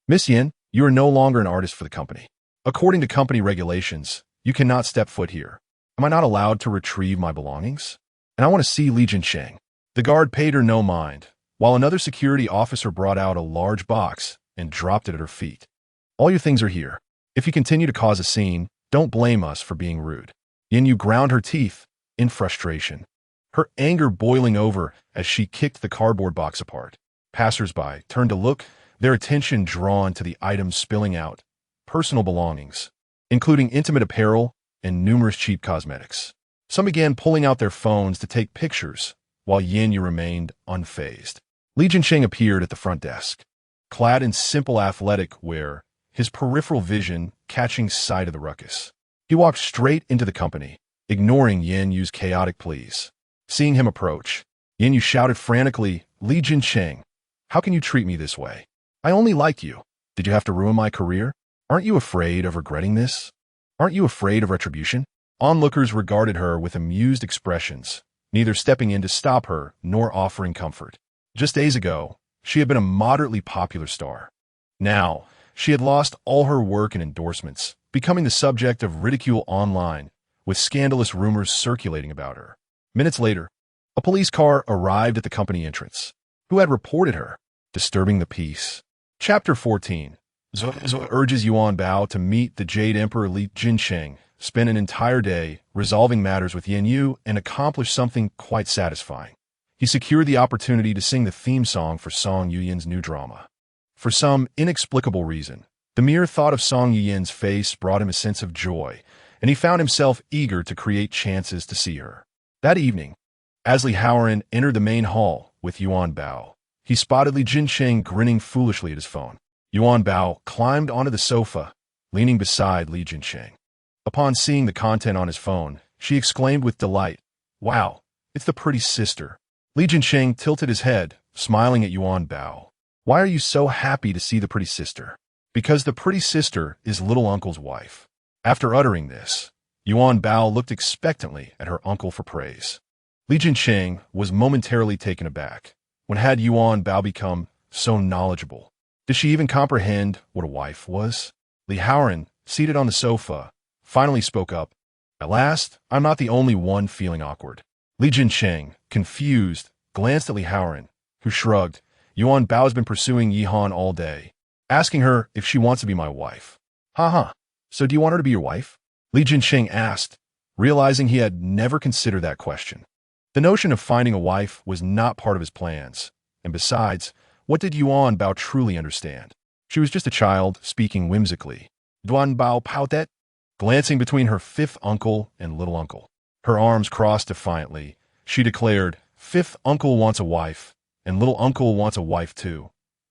"Miss Yin, You are no longer an artist for the company. According to company regulations, you cannot step foot here. Am I not allowed to retrieve my belongings? And I want to see Li Jinsheng. The guard paid her no mind, while another security officer brought out a large box and dropped it at her feet. All your things are here. If you continue to cause a scene, don't blame us for being rude. Yin ground her teeth in frustration, her anger boiling over as she kicked the cardboard box apart. Passers-by turned to look, their attention drawn to the items spilling out, personal belongings, including intimate apparel and numerous cheap cosmetics. Some began pulling out their phones to take pictures, while Yin Yu remained unfazed. Li Jinsheng appeared at the front desk, clad in simple athletic wear, his peripheral vision catching sight of the ruckus. He walked straight into the company, ignoring Yin Yu's chaotic pleas. Seeing him approach, Yin Yu shouted frantically, "Li Jinsheng, how can you treat me this way? I only liked you. Did you have to ruin my career? Aren't you afraid of regretting this? Aren't you afraid of retribution?" Onlookers regarded her with amused expressions, neither stepping in to stop her nor offering comfort. Just days ago, she had been a moderately popular star. Now, she had lost all her work and endorsements, becoming the subject of ridicule online, with scandalous rumors circulating about her. Minutes later, a police car arrived at the company entrance. Who had reported her? Disturbing the peace. Chapter 14. Zhuo urges Yuanbao to meet the Jade Emperor Li Jinsheng, spend an entire day resolving matters with Yin Yu, and accomplish something quite satisfying. He secured the opportunity to sing the theme song for Song Yuyin's new drama. For some inexplicable reason, the mere thought of Song Yuyin's face brought him a sense of joy, and he found himself eager to create chances to see her. That evening, as Li Haoran entered the main hall with Yuanbao, he spotted Li Jinsheng grinning foolishly at his phone. Yuanbao climbed onto the sofa, leaning beside Li Jinsheng. Upon seeing the content on his phone, she exclaimed with delight, "Wow, it's the pretty sister." Li Jinsheng tilted his head, smiling at Yuanbao. "Why are you so happy to see the pretty sister?" "Because the pretty sister is little uncle's wife." After uttering this, Yuanbao looked expectantly at her uncle for praise. Li Jinsheng was momentarily taken aback. When had Yuanbao become so knowledgeable? Did she even comprehend what a wife was? Li Haoran, seated on the sofa, finally spoke up. "At last, I'm not the only one feeling awkward." Li Jinsheng, confused, glanced at Li Haoran, who shrugged. "Yuanbao has been pursuing Yihan all day, asking her if she wants to be my wife." "Ha. So do you want her to be your wife?" Li Jinsheng asked, realizing he had never considered that question. The notion of finding a wife was not part of his plans, and besides, what did Yuanbao truly understand? She was just a child, speaking whimsically. Yuanbao pouted, glancing between her fifth uncle and little uncle. Her arms crossed defiantly. She declared, "Fifth uncle wants a wife, and little uncle wants a wife too.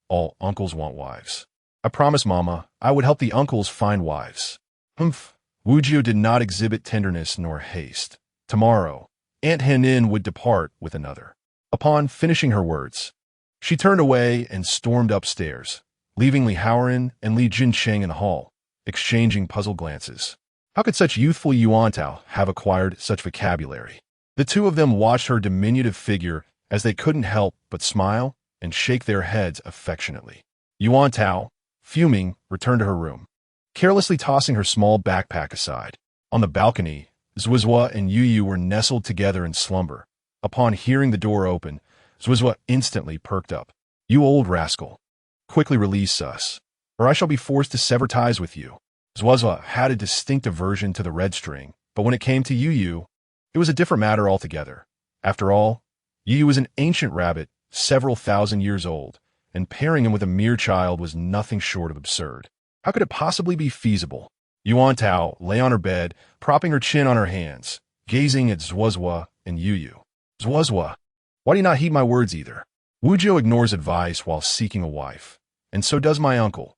All uncles want wives. I promised Mama I would help the uncles find wives." Humph. Wujio did not exhibit tenderness nor haste. Tomorrow, Aunt Henin would depart with another. Upon finishing her words, she turned away and stormed upstairs, leaving Li Haoran and Li Jinsheng in the hall, exchanging puzzled glances. How could such youthful Yuantao have acquired such vocabulary? The two of them watched her diminutive figure as they couldn't help but smile and shake their heads affectionately. Yuantao, fuming, returned to her room, carelessly tossing her small backpack aside. On the balcony, Zhuozhuo and Yu were nestled together in slumber. Upon hearing the door open, Zhuozhuo instantly perked up. "You old rascal, quickly release us, or I shall be forced to sever ties with you." Zhuozhuo had a distinct aversion to the red string, but when it came to Yu, it was a different matter altogether. After all, Yu was an ancient rabbit, several thousand years old, and pairing him with a mere child was nothing short of absurd. How could it possibly be feasible? Yuantao lay on her bed, propping her chin on her hands, gazing at Zhuozhuo and Yu. "Zhuozhuo, why do you not heed my words either? Wuzhou ignores advice while seeking a wife, and so does my uncle.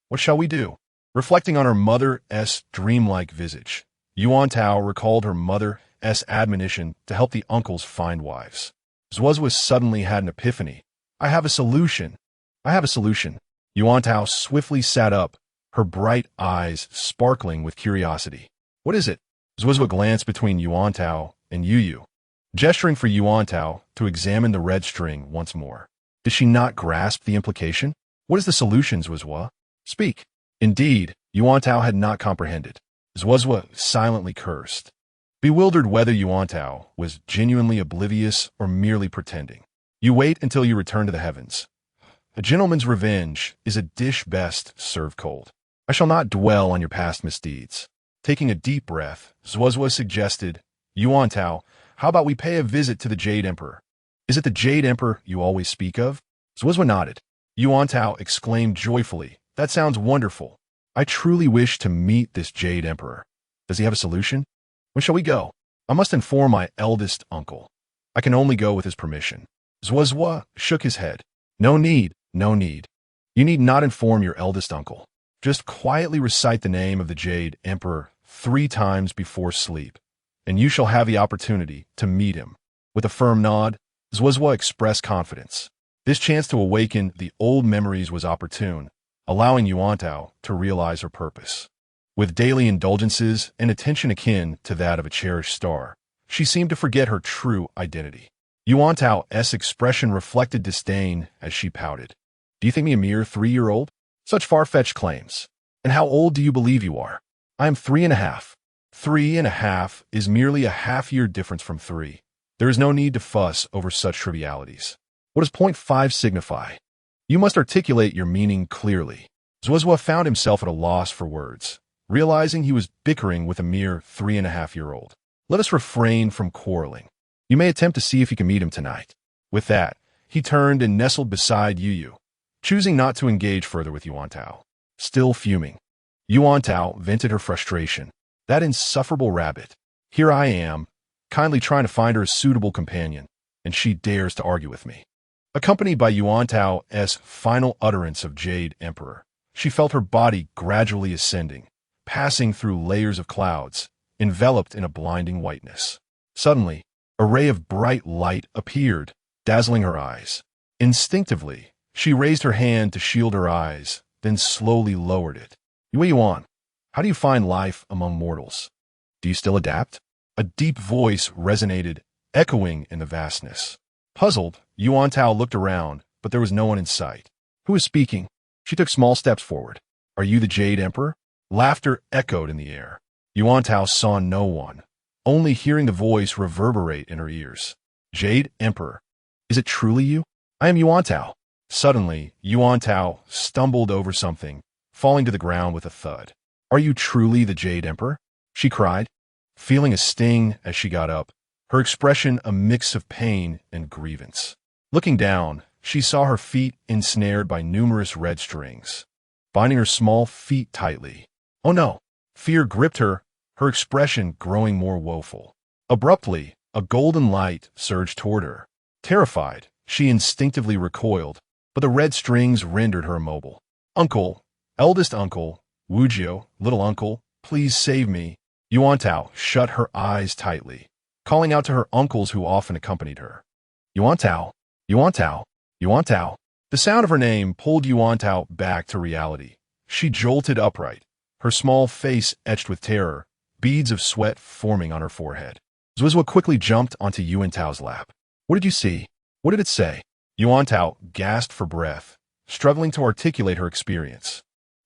What shall we do?" Reflecting on her mother's dreamlike visage, Yuantao recalled her mother's admonition to help the uncles find wives. Zhuozhuo suddenly had an epiphany. I have a solution. Yuantao swiftly sat up, her bright eyes sparkling with curiosity. "What is it?" Zhuozhuo glanced between Yuantao and Yu, gesturing for Yuantao to examine the red string once more. Did she not grasp the implication? "What is the solution, Zhuozhuo? Speak." Indeed, Yuantao had not comprehended. Zhuozhua silently cursed, bewildered whether Yuantao was genuinely oblivious or merely pretending. You wait until you return to the heavens. A gentleman's revenge is a dish best served cold. I shall not dwell on your past misdeeds. Taking a deep breath, Zhuozhua suggested, Yuantao, how about we pay a visit to the Jade Emperor? Is it the Jade Emperor you always speak of? Zhuozhua nodded. Yuantao exclaimed joyfully, that sounds wonderful. I truly wish to meet this Jade Emperor. Does he have a solution? When shall we go? I must inform my eldest uncle. I can only go with his permission. Zhuozhua shook his head. No need, no need. You need not inform your eldest uncle. Just quietly recite the name of the Jade Emperor 3 times before sleep, and you shall have the opportunity to meet him. With a firm nod, Zhuozhua expressed confidence. This chance to awaken the old memories was opportune, allowing Yuantao to realize her purpose. With daily indulgences and attention akin to that of a cherished star, she seemed to forget her true identity. Yuantao's expression reflected disdain as she pouted. Do you think me a mere 3-year-old? Such far-fetched claims. And how old do you believe you are? I am 3.5. 3.5 is merely a half-year difference from 3. There is no need to fuss over such trivialities. What does point 5 signify? You must articulate your meaning clearly. Zhuozhua found himself at a loss for words, realizing he was bickering with a mere 3.5-year-old. Let us refrain from quarreling. You may attempt to see if you can meet him tonight. With that, he turned and nestled beside Yu, choosing not to engage further with Yuantao. Still fuming, Yuantao vented her frustration. That insufferable rabbit. Here I am, kindly trying to find her a suitable companion, and she dares to argue with me. Accompanied by Yuantao's final utterance of Jade Emperor, she felt her body gradually ascending, passing through layers of clouds, enveloped in a blinding whiteness. Suddenly, a ray of bright light appeared, dazzling her eyes. Instinctively, she raised her hand to shield her eyes, then slowly lowered it. Yuan, how do you find life among mortals? Do you still adapt? A deep voice resonated, echoing in the vastness. Puzzled, Yuantao looked around, but there was no one in sight. Who is speaking? She took small steps forward. Are you the Jade Emperor? Laughter echoed in the air. Yuantao saw no one, only hearing the voice reverberate in her ears. Jade Emperor. Is it truly you? I am Yuantao. Suddenly, Yuantao stumbled over something, falling to the ground with a thud. Are you truly the Jade Emperor? She cried, feeling a sting as she got up, her expression a mix of pain and grievance. Looking down, she saw her feet ensnared by numerous red strings, binding her small feet tightly. Oh no! Fear gripped her, her expression growing more woeful. Abruptly, a golden light surged toward her. Terrified, she instinctively recoiled, but the red strings rendered her immobile. Uncle, eldest uncle, Wujio, little uncle, please save me. Yuantao shut her eyes tightly, calling out to her uncles who often accompanied her. Yuantao, Yuantao, Yuantao. The sound of her name pulled Yuantao back to reality. She jolted upright, her small face etched with terror, beads of sweat forming on her forehead. Zhuozhua quickly jumped onto Yuantao's lap. What did you see? What did it say? Yuantao gasped for breath, struggling to articulate her experience.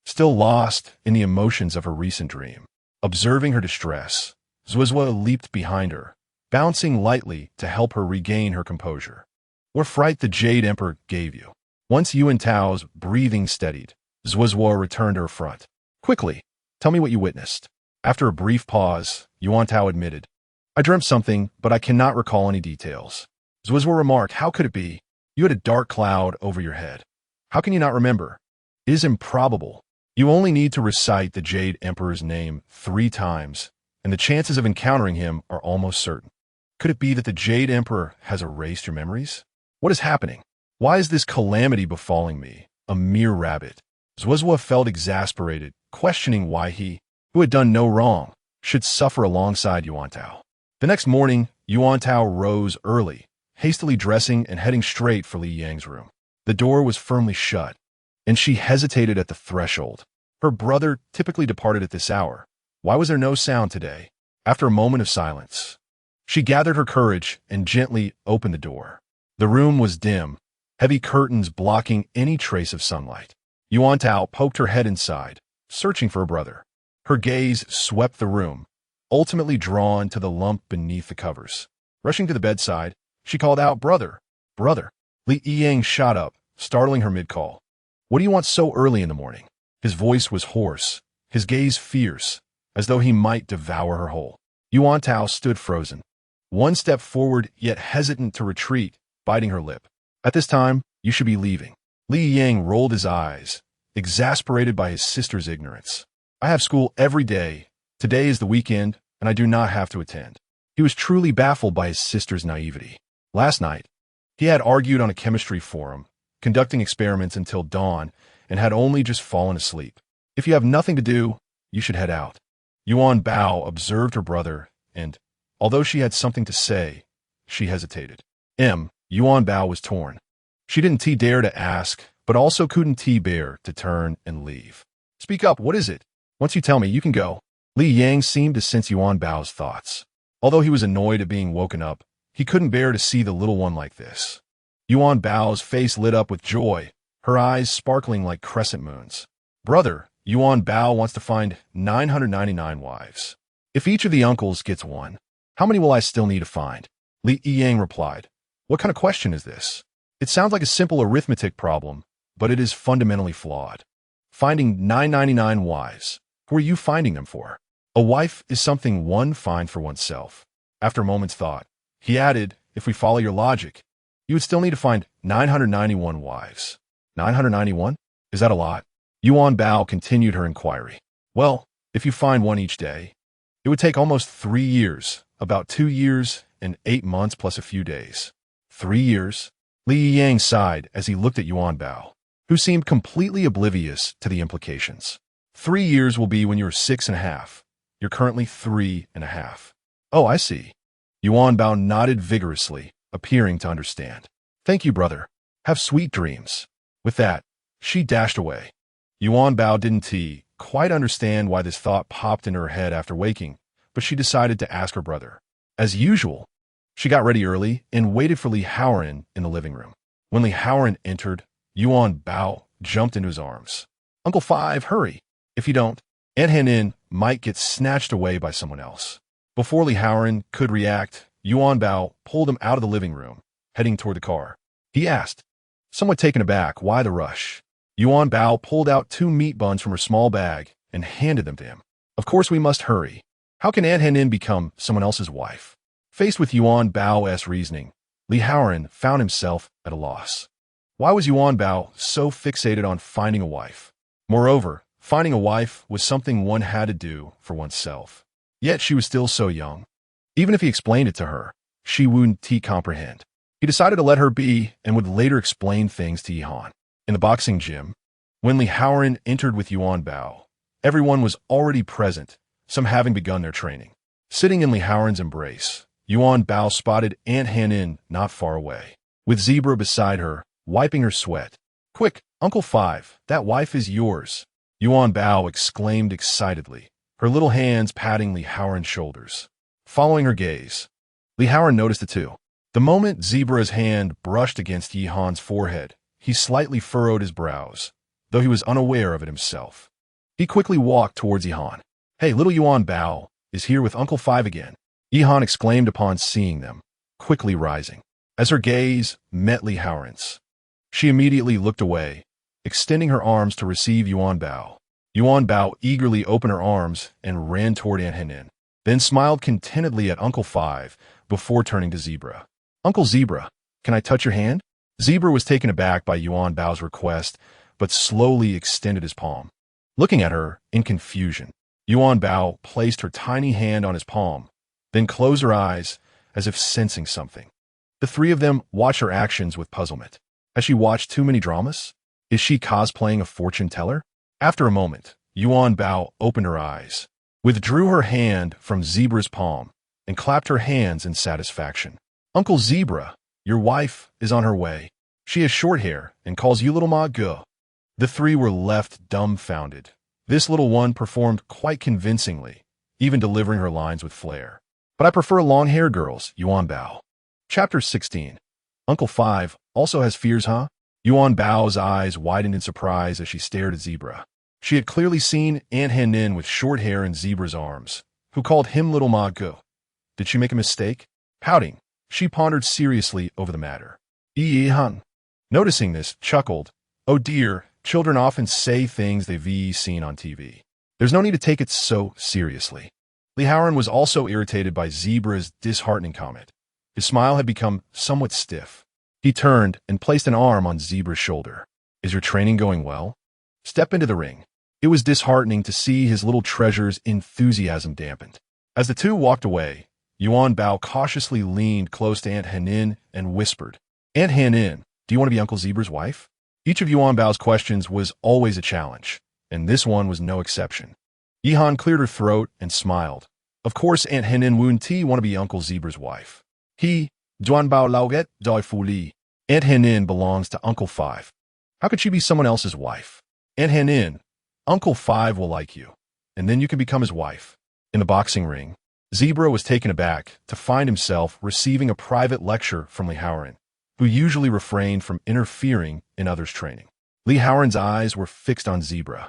Still lost in the emotions of her recent dream. Observing her distress, Zhuozhua leaped behind her, bouncing lightly to help her regain her composure. What fright the Jade Emperor gave you? Once Yuantao's breathing steadied, Zhuozhua returned to her front. Quickly, tell me what you witnessed. After a brief pause, Yuantao admitted, I dreamt something, but I cannot recall any details. Zhuozhua remarked, how could it be? You had a dark cloud over your head. How can you not remember? It is improbable. You only need to recite the Jade Emperor's name 3 times, and the chances of encountering him are almost certain. Could it be that the Jade Emperor has erased your memories? What is happening? Why is this calamity befalling me, a mere rabbit? Zhuozhua felt exasperated, questioning why he, who had done no wrong, should suffer alongside Yuantao. The next morning, Yuantao rose early, hastily dressing and heading straight for Li Yang's room. The door was firmly shut, and she hesitated at the threshold. Her brother typically departed at this hour. Why was there no sound today? After a moment of silence, she gathered her courage and gently opened the door. The room was dim, heavy curtains blocking any trace of sunlight. Yuantao poked her head inside, searching for her brother. Her gaze swept the room, ultimately drawn to the lump beneath the covers. Rushing to the bedside, she called out, "Brother! Brother!" Li Yiyang shot up, startling her mid-call. "What do you want so early in the morning?" His voice was hoarse, his gaze fierce, as though he might devour her whole. Yuantao stood frozen, one step forward yet hesitant to retreat, biting her lip. "At this time, you should be leaving." Li Yang rolled his eyes, exasperated by his sister's ignorance. "I have school every day. Today is the weekend, and I do not have to attend." He was truly baffled by his sister's naivety. Last night, he had argued on a chemistry forum, conducting experiments until dawn, and had only just fallen asleep. "If you have nothing to do, you should head out." Yuanbao observed her brother, and, although she had something to say, she hesitated. Yuanbao was torn. She didn't dare to ask, but also couldn't bear to turn and leave. "Speak up, what is it? Once you tell me, you can go." Li Yang seemed to sense Yuanbao's thoughts. Although he was annoyed at being woken up, he couldn't bear to see the little one like this. Yuanbao's face lit up with joy, her eyes sparkling like crescent moons. "Brother, Yuanbao wants to find 999 wives. If each of the uncles gets one, how many will I still need to find?" Li Yiyang replied. "What kind of question is this? It sounds like a simple arithmetic problem, but it is fundamentally flawed. Finding 999 wives, who are you finding them for? A wife is something one finds for oneself." After a moment's thought, he added, "If we follow your logic, you would still need to find 991 wives. 991? Is that a lot?" Yuanbao continued her inquiry. "Well, if you find one each day, it would take almost 3 years, about 2 years and 8 months plus a few days." 3 years? Li Yang sighed as he looked at Yuanbao, who seemed completely oblivious to the implications. 3 years will be when you're 6.5. You're currently 3.5. "Oh, I see." Yuanbao nodded vigorously, appearing to understand. "Thank you, brother. Have sweet dreams." With that, she dashed away. Yuanbao didn't quite understand why this thought popped into her head after waking, but she decided to ask her brother. As usual, she got ready early and waited for Li Haoran in the living room. When Li Haoran entered, Yuanbao jumped into his arms. "Uncle Five, hurry. If you don't, Aunt Henin might get snatched away by someone else." Before Li Haoran could react, Yuanbao pulled him out of the living room, heading toward the car. He asked, somewhat taken aback, why the rush? Yuanbao pulled out 2 meat buns from her small bag and handed them to him. "Of course we must hurry. How can Aunt Henin become someone else's wife?" Faced with Yuanbao's reasoning, Li Haoran found himself at a loss. Why was Yuanbao so fixated on finding a wife? Moreover, finding a wife was something one had to do for oneself. Yet she was still so young. Even if he explained it to her, she wouldn't comprehend. He decided to let her be and would later explain things to Yihan. In the boxing gym, when Li Haoran entered with Yuanbao, everyone was already present, some having begun their training. Sitting in Li Haoran's embrace, Yuanbao spotted Aunt Henin not far away, with Zebra beside her, wiping her sweat. "Quick, Uncle Five, that wife is yours," Yuanbao exclaimed excitedly, her little hands patting Li Haoran's shoulders. Following her gaze, Li Haoran noticed it too. The moment Zebra's hand brushed against Yihan's forehead, he slightly furrowed his brows, though he was unaware of it himself. He quickly walked towards Yihan. "Hey, little Yuanbao is here with Uncle Five again," Yihan exclaimed upon seeing them, quickly rising. As her gaze met Li Haoran's, she immediately looked away, extending her arms to receive Yuanbao. Yuanbao eagerly opened her arms and ran toward Aunt Henin, then smiled contentedly at Uncle Five before turning to Zebra. "Uncle Zebra, can I touch your hand?" Zebra was taken aback by Yuanbao's request, but slowly extended his palm. Looking at her in confusion, Yuanbao placed her tiny hand on his palm, then closed her eyes as if sensing something. The three of them watched her actions with puzzlement. Has she watched too many dramas? Is she cosplaying a fortune teller? After a moment, Yuanbao opened her eyes, withdrew her hand from Zebra's palm, and clapped her hands in satisfaction. "Uncle Zebra, your wife is on her way. She has short hair and calls you Little Ma Ge." The three were left dumbfounded. This little one performed quite convincingly, even delivering her lines with flair. "But I prefer long-haired girls, Yuanbao." Chapter 16. Uncle Five also has fears, huh? Yuanbao's eyes widened in surprise as she stared at Zebra. She had clearly seen Aunt Henin with short hair and zebra's arms, who called him Little Ma Go. Did she make a mistake? Pouting, she pondered seriously over the matter. Yi Hung, noticing this, chuckled. Oh dear, children often say things they've seen on TV. There's no need to take it so seriously. Li Haoran was also irritated by Zebra's disheartening comment. His smile had become somewhat stiff. He turned and placed an arm on Zebra's shoulder. Is your training going well? Step into the ring. It was disheartening to see his little treasure's enthusiasm dampened. As the two walked away, Yuanbao cautiously leaned close to Aunt Henin and whispered, Aunt Henin, do you want to be Uncle Zebra's wife? Each of Yuanbao's questions was always a challenge, and this one was no exception. Yihan cleared her throat and smiled. Of course, Aunt Henin wouldn't want to be Uncle Zebra's wife. He, Yuanbao lauget doi fu li. Aunt Henin belongs to Uncle Five. How could she be someone else's wife? Aunt Henin, Uncle Five will like you, and then you can become his wife. In the boxing ring, Zebra was taken aback to find himself receiving a private lecture from Li Haoran, who usually refrained from interfering in others' training. Li Haoran's eyes were fixed on Zebra,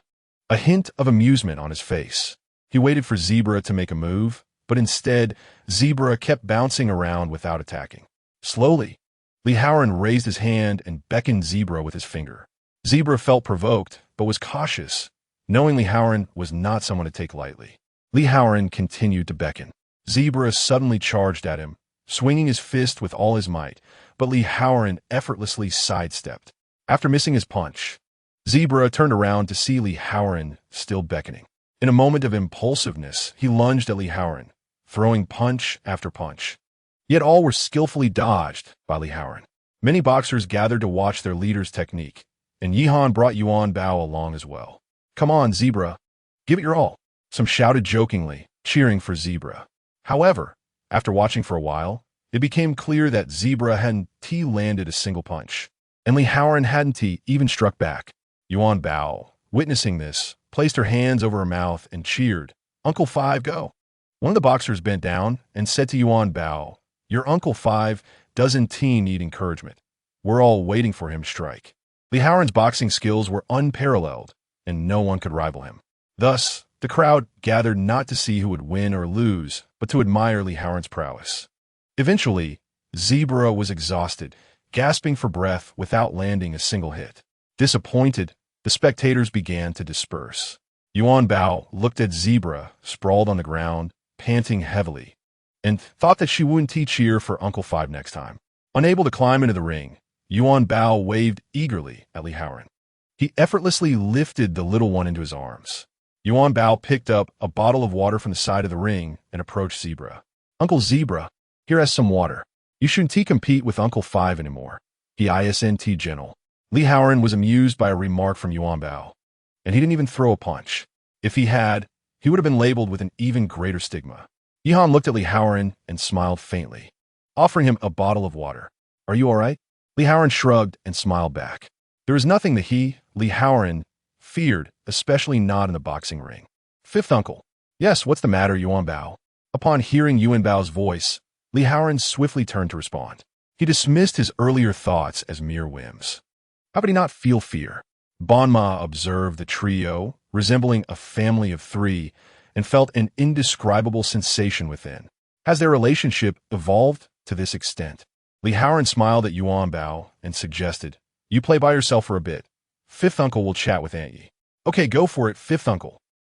a hint of amusement on his face. He waited for Zebra to make a move, but instead, Zebra kept bouncing around without attacking. Slowly, Li Haoran raised his hand and beckoned Zebra with his finger. Zebra felt provoked, but was cautious, knowing Li Haoran was not someone to take lightly. Li Haoran continued to beckon. Zebra suddenly charged at him, swinging his fist with all his might, but Li Haoran effortlessly sidestepped. After missing his punch, Zebra turned around to see Li Haoran still beckoning. In a moment of impulsiveness, he lunged at Li Haoran, throwing punch after punch. Yet all were skillfully dodged by Li Haoran. Many boxers gathered to watch their leader's technique, and Yihan brought Yuanbao along as well. Come on, Zebra. Give it your all. Some shouted jokingly, cheering for Zebra. However, after watching for a while, it became clear that Zebra hadn't landed a single punch, and Li Haoran hadn't even struck back. Yuanbao, witnessing this, placed her hands over her mouth and cheered, Uncle Five, go. One of the boxers bent down and said to Yuanbao, your Uncle Five doesn't need encouragement. We're all waiting for him to strike. Li Haoran's boxing skills were unparalleled, and no one could rival him. Thus, the crowd gathered not to see who would win or lose, but to admire Li Haoran's prowess. Eventually, Zebra was exhausted, gasping for breath without landing a single hit. Disappointed, the spectators began to disperse. Yuanbao looked at Zebra, sprawled on the ground, panting heavily, and thought that she wouldn't cheer for Uncle Five next time. Unable to climb into the ring, Yuanbao waved eagerly at Li Haoran. He effortlessly lifted the little one into his arms. Yuanbao picked up a bottle of water from the side of the ring and approached Zebra. Uncle Zebra, here has some water. You shouldn't compete with Uncle Five anymore. He isn't gentle. Li Haoran was amused by a remark from Yuanbao, and he didn't even throw a punch. If he had, he would have been labeled with an even greater stigma. Yihan looked at Li Haoran and smiled faintly, offering him a bottle of water. Are you all right? Li Haoran shrugged and smiled back. There was nothing that Li Haoran, feared, especially not in the boxing ring. Fifth uncle. Yes, what's the matter, Yuanbao? Upon hearing Yuanbao's voice, Li Haoran swiftly turned to respond. He dismissed his earlier thoughts as mere whims. How could he not feel fear? Banma observed the trio, resembling a family of three, and felt an indescribable sensation within. Has their relationship evolved to this extent? Li Haoran smiled at Yuanbao and suggested, you play by yourself for a bit. Fifth uncle will chat with Aunt Yi. Okay, go for it, fifth uncle.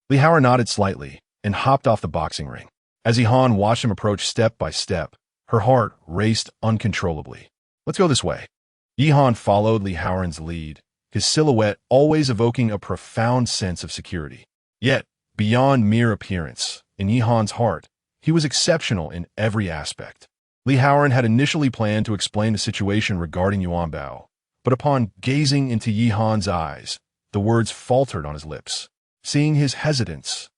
Li Haoran nodded slightly and hopped off the boxing ring. As Yihan watched him approach step by step, her heart raced uncontrollably. Let's go this way. Yihan followed Li Haoran's lead, his silhouette always evoking a profound sense of security. Yet, beyond mere appearance, in Yihan's heart, he was exceptional in every aspect. Li Haoran had initially planned to explain the situation regarding Yuanbao, but upon gazing into Yihan's eyes, the words faltered on his lips. Seeing his hesitance,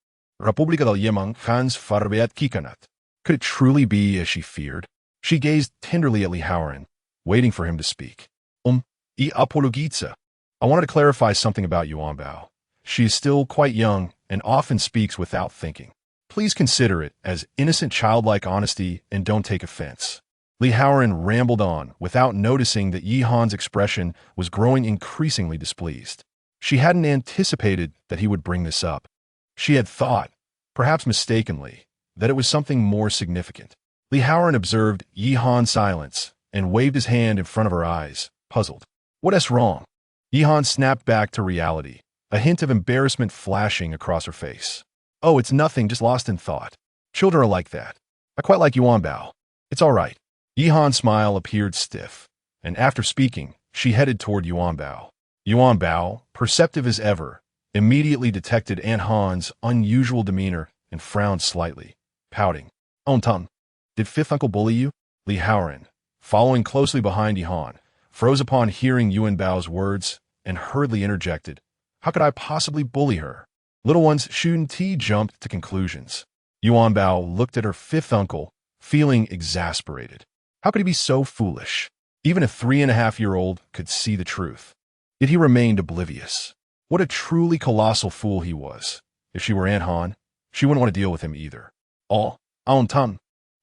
República del Yemang Hans Farbeat Kikanat. Could it truly be as she feared? She gazed tenderly at Li Haoran, waiting for him to speak. I apologiza. I wanted to clarify something about Yuanbao. She is still quite young and often speaks without thinking. Please consider it as innocent childlike honesty and don't take offense. Li Haoran rambled on without noticing that Yihan's expression was growing increasingly displeased. She hadn't anticipated that he would bring this up. She had thought, perhaps mistakenly, that it was something more significant. Li Haoran observed Yi Han's silence and waved his hand in front of her eyes, puzzled. What's wrong? Yi Han snapped back to reality, a hint of embarrassment flashing across her face. Oh, it's nothing, just lost in thought. Children are like that. I quite like Yuanbao. It's all right. Yi Han's smile appeared stiff, and after speaking, she headed toward Yuanbao. Yuanbao, perceptive as ever, immediately detected Aunt Han's unusual demeanor and frowned slightly, pouting. "Oh, Tum, did fifth uncle bully you?" Li Haoran, following closely behind Yi Han, froze upon hearing Yuanbao's words and hurriedly interjected. How could I possibly bully her? Little one's Shun-Ti jumped to conclusions. Yuanbao looked at her fifth uncle, feeling exasperated. How could he be so foolish? Even a 3.5-year-old could see the truth. Yet he remained oblivious. What a truly colossal fool he was. If she were Aunt Han, she wouldn't want to deal with him either. Aunt Tum,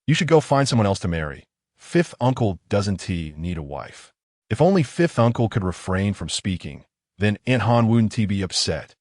you should go find someone else to marry. Fifth uncle doesn't need a wife. If only fifth uncle could refrain from speaking, then Aunt Han wouldn't be upset.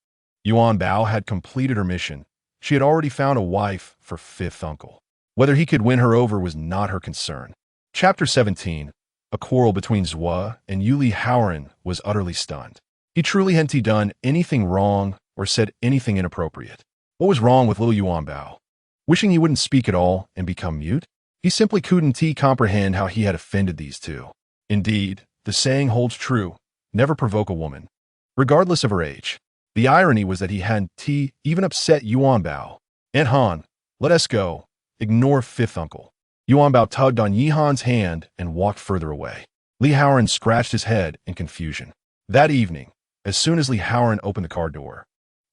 Yuanbao had completed her mission. She had already found a wife for fifth uncle. Whether he could win her over was not her concern. Chapter 17. A quarrel between Zhua and Li Haoran was utterly stunned. He truly hadn't done anything wrong or said anything inappropriate. What was wrong with little Yuanbao? Wishing he wouldn't speak at all and become mute? He simply couldn't comprehend how he had offended these two. Indeed, the saying holds true, never provoke a woman, regardless of her age. The irony was that he hadn't even upset Yuanbao. Aunt Han, let us go. Ignore fifth uncle. Yuanbao tugged on Yi Han's hand and walked further away. Li Haoran scratched his head in confusion. That evening, as soon as Li Haoran opened the car door,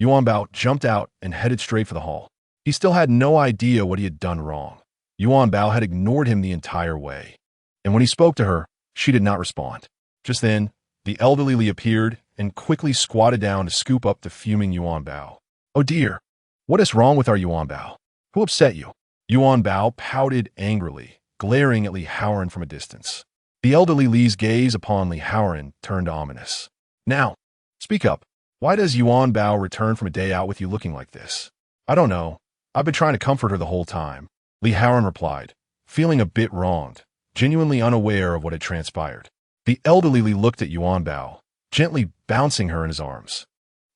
Yuanbao jumped out and headed straight for the hall. He still had no idea what he had done wrong. Yuanbao had ignored him the entire way. And when he spoke to her, she did not respond. Just then, the elderly Li appeared and quickly squatted down to scoop up the fuming Yuanbao. Oh dear, what is wrong with our Yuanbao? Who upset you? Yuanbao pouted angrily, glaring at Li Haoran from a distance. The elderly Li's gaze upon Li Haoran turned ominous. Now, speak up. Why does Yuanbao return from a day out with you looking like this? I don't know. I've been trying to comfort her the whole time. Li Haoran replied, feeling a bit wronged, genuinely unaware of what had transpired. The elderly Li looked at Yuanbao, gently bouncing her in his arms.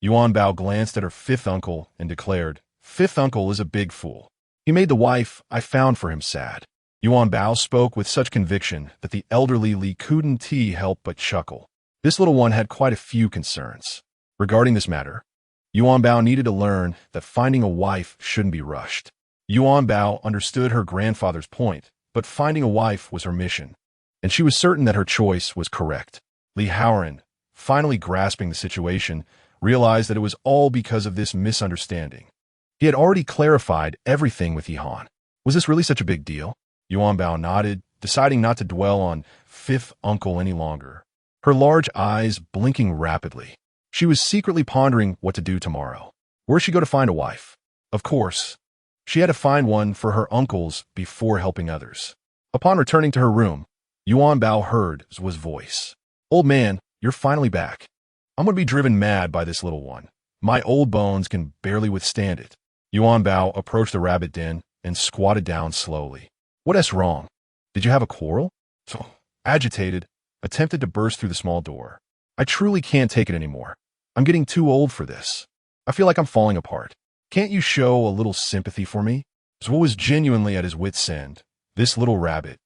Yuanbao glanced at her fifth uncle and declared, Fifth uncle is a big fool. He made the wife I found for him sad. Yuanbao spoke with such conviction that the elderly Li couldn't help but chuckle. This little one had quite a few concerns. Regarding this matter, Yuanbao needed to learn that finding a wife shouldn't be rushed. Yuanbao understood her grandfather's point, but finding a wife was her mission, and she was certain that her choice was correct. Li Haoran, finally grasping the situation, realized that it was all because of this misunderstanding. He had already clarified everything with Yi Han. Was this really such a big deal? Yuanbao nodded, deciding not to dwell on fifth uncle any longer, her large eyes blinking rapidly. She was secretly pondering what to do tomorrow. Where'd she go to find a wife? Of course, she had to find one for her uncles before helping others. Upon returning to her room, Yuanbao heard Zhua's voice. Old man, you're finally back. I'm going to be driven mad by this little one. My old bones can barely withstand it. Yuanbao approached the rabbit den and squatted down slowly. What's wrong? Did you have a quarrel? So, agitated, attempted to burst through the small door. I truly can't take it anymore. I'm getting too old for this. I feel like I'm falling apart. Can't you show a little sympathy for me? Zhuo was genuinely at his wit's end. This little rabbit,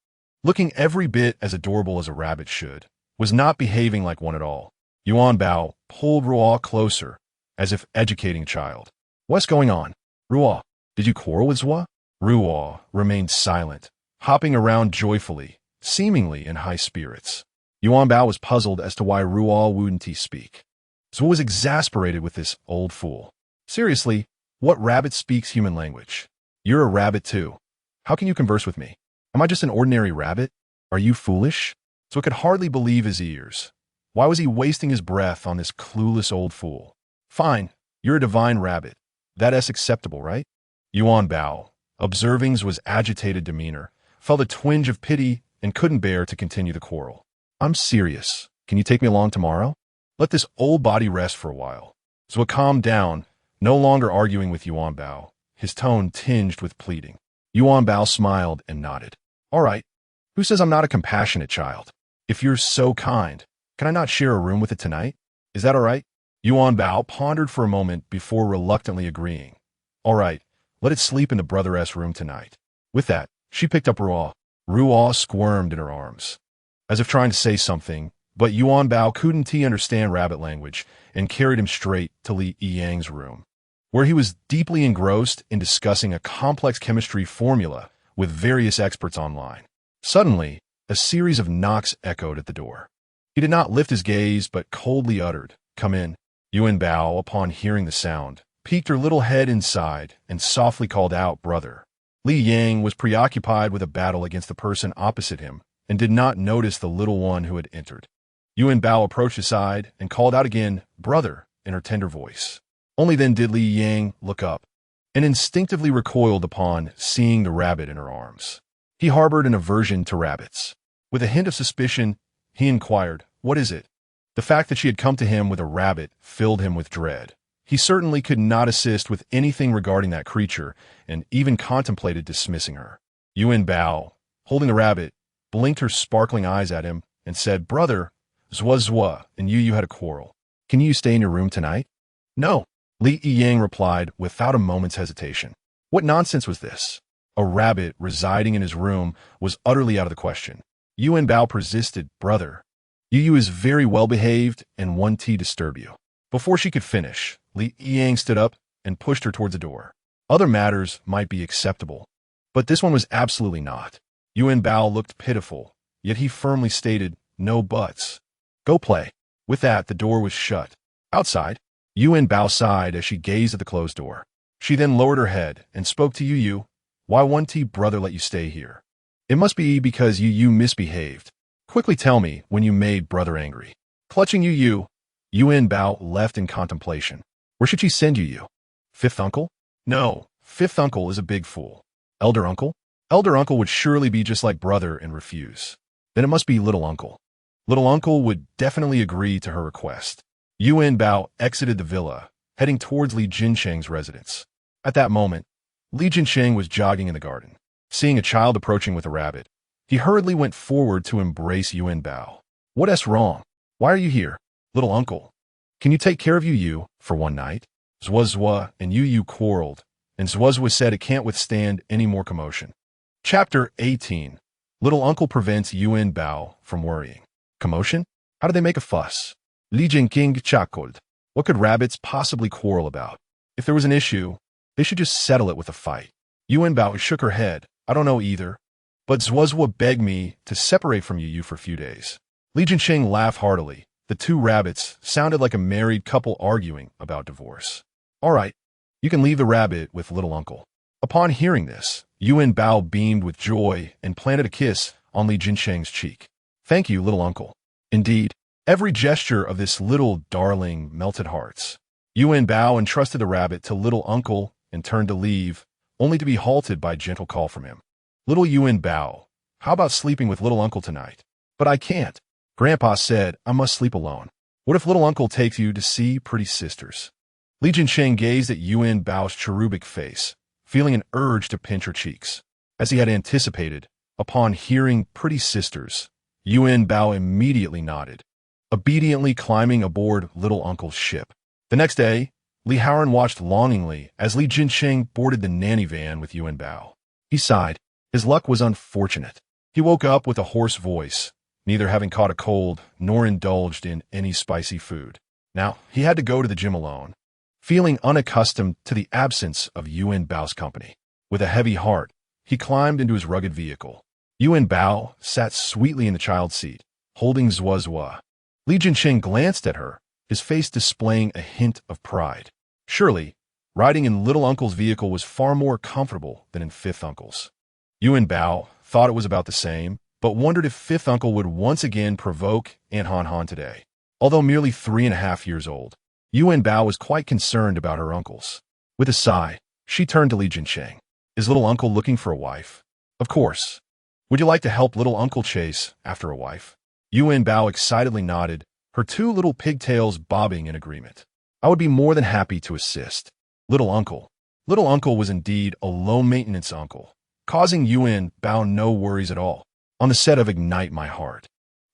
looking every bit as adorable as a rabbit should, was not behaving like one at all. Yuanbao pulled Ruo closer, as if educating a child. What's going on? Ruo, did you quarrel with Zhuo? Ruo remained silent, hopping around joyfully, seemingly in high spirits. Yuanbao was puzzled as to why Ruo wouldn't speak. Zhuo was exasperated with this old fool. Seriously, what rabbit speaks human language? You're a rabbit too. How can you converse with me? Am I just an ordinary rabbit? Are you foolish? Zhuo could hardly believe his ears. Why was he wasting his breath on this clueless old fool? Fine, you're a divine rabbit. That's acceptable, right? Yuanbao, observing Zhua's agitated demeanor, felt a twinge of pity and couldn't bear to continue the quarrel. I'm serious. Can you take me along tomorrow? Let this old body rest for a while. Zwa calmed down, no longer arguing with Yuanbao, his tone tinged with pleading. Yuanbao smiled and nodded. All right. Who says I'm not a compassionate child? If you're so kind, can I not share a room with it tonight? Is that all right? Yuanbao pondered for a moment before reluctantly agreeing. All right, let it sleep in the brother-S room tonight. With that, she picked up Ruo. Ruo squirmed in her arms, as if trying to say something, but Yuanbao couldn't understand rabbit language and carried him straight to Li Yang's room, where he was deeply engrossed in discussing a complex chemistry formula with various experts online. Suddenly, a series of knocks echoed at the door. He did not lift his gaze but coldly uttered, "Come in." Yuanbao, upon hearing the sound, peeked her little head inside and softly called out, "Brother." Li Yang was preoccupied with a battle against the person opposite him and did not notice the little one who had entered. Yuanbao approached his side and called out again, "Brother," in her tender voice. Only then did Li Yang look up and instinctively recoiled upon seeing the rabbit in her arms. He harbored an aversion to rabbits. With a hint of suspicion, he inquired, "What is it?" The fact that she had come to him with a rabbit filled him with dread. He certainly could not assist with anything regarding that creature and even contemplated dismissing her. Yuanbao, holding the rabbit, blinked her sparkling eyes at him and said, "Brother, Zwa and you had a quarrel. Can you stay in your room tonight?" "No," Li Yang replied without a moment's hesitation. What nonsense was this? A rabbit residing in his room was utterly out of the question. Yuanbao persisted, "Brother, Yu is very well behaved and won't disturb you." Before she could finish, Li Yang stood up and pushed her towards the door. Other matters might be acceptable, but this one was absolutely not. Yuanbao looked pitiful, yet he firmly stated, "No buts. Go play." With that, the door was shut. Outside, Yuanbao sighed as she gazed at the closed door. She then lowered her head and spoke to Yu. "Why won't brother let you stay here?" "It must be because Yu misbehaved. Quickly tell me when you made brother angry." Clutching Yuanbao left in contemplation. Where should she send Yu? Fifth uncle? No, fifth uncle is a big fool. Elder uncle? Elder uncle would surely be just like brother and refuse. Then it must be little uncle. Little uncle would definitely agree to her request. Yuanbao exited the villa, heading towards Li Jinsheng's residence. At that moment, Li Jinsheng was jogging in the garden. Seeing a child approaching with a rabbit, he hurriedly went forward to embrace Yuanbao. "What's wrong? Why are you here?" "Little uncle, can you take care of Yu for one night?" Zwa and Yu quarreled, and Zwa said it can't withstand any more commotion. Chapter 18. Little uncle prevents Yuanbao from worrying. Commotion? How do they make a fuss? Li Jinking chuckled. What could rabbits possibly quarrel about? If there was an issue, they should just settle it with a fight. Yuanbao shook her head. "I don't know either, but Zwa begged me to separate from Yu for a few days." Li Jinsheng laughed heartily. The two rabbits sounded like a married couple arguing about divorce. "All right, you can leave the rabbit with little uncle." Upon hearing this, Yuanbao beamed with joy and planted a kiss on Li Jinsheng's cheek. "Thank you, little uncle." Indeed, every gesture of this little darling melted hearts. Yuanbao entrusted the rabbit to little uncle and turned to leave, only to be halted by a gentle call from him. "Little Yuanbao, how about sleeping with little uncle tonight?" "But I can't. Grandpa said I must sleep alone." "What if little uncle takes you to see pretty sisters?" Li Jinsheng gazed at Yuanbao's cherubic face, feeling an urge to pinch her cheeks. As he had anticipated, upon hearing pretty sisters, Yuanbao immediately nodded, obediently climbing aboard little uncle's ship. The next day, Li Haoran watched longingly as Li Jinsheng boarded the nanny van with Yuanbao. He sighed. His luck was unfortunate. He woke up with a hoarse voice, neither having caught a cold nor indulged in any spicy food. Now, he had to go to the gym alone, feeling unaccustomed to the absence of Yuanbao's company. With a heavy heart, he climbed into his rugged vehicle. Yuanbao sat sweetly in the child's seat, holding Zwa. Li Jinsheng glanced at her, his face displaying a hint of pride. Surely, riding in little uncle's vehicle was far more comfortable than in fifth uncle's. Yuanbao thought it was about the same, but wondered if fifth uncle would once again provoke Aunt Han today. Although merely 3.5 years old, Yuanbao was quite concerned about her uncles. With a sigh, she turned to Li Jinsheng. "Is little uncle looking for a wife?" "Of course. Would you like to help little uncle chase after a wife?" Yuanbao excitedly nodded, her two little pigtails bobbing in agreement. I would be more than happy to assist. Little uncle. Little uncle was indeed a low-maintenance uncle, causing Yuanbao no worries at all. On the set of Ignite My Heart,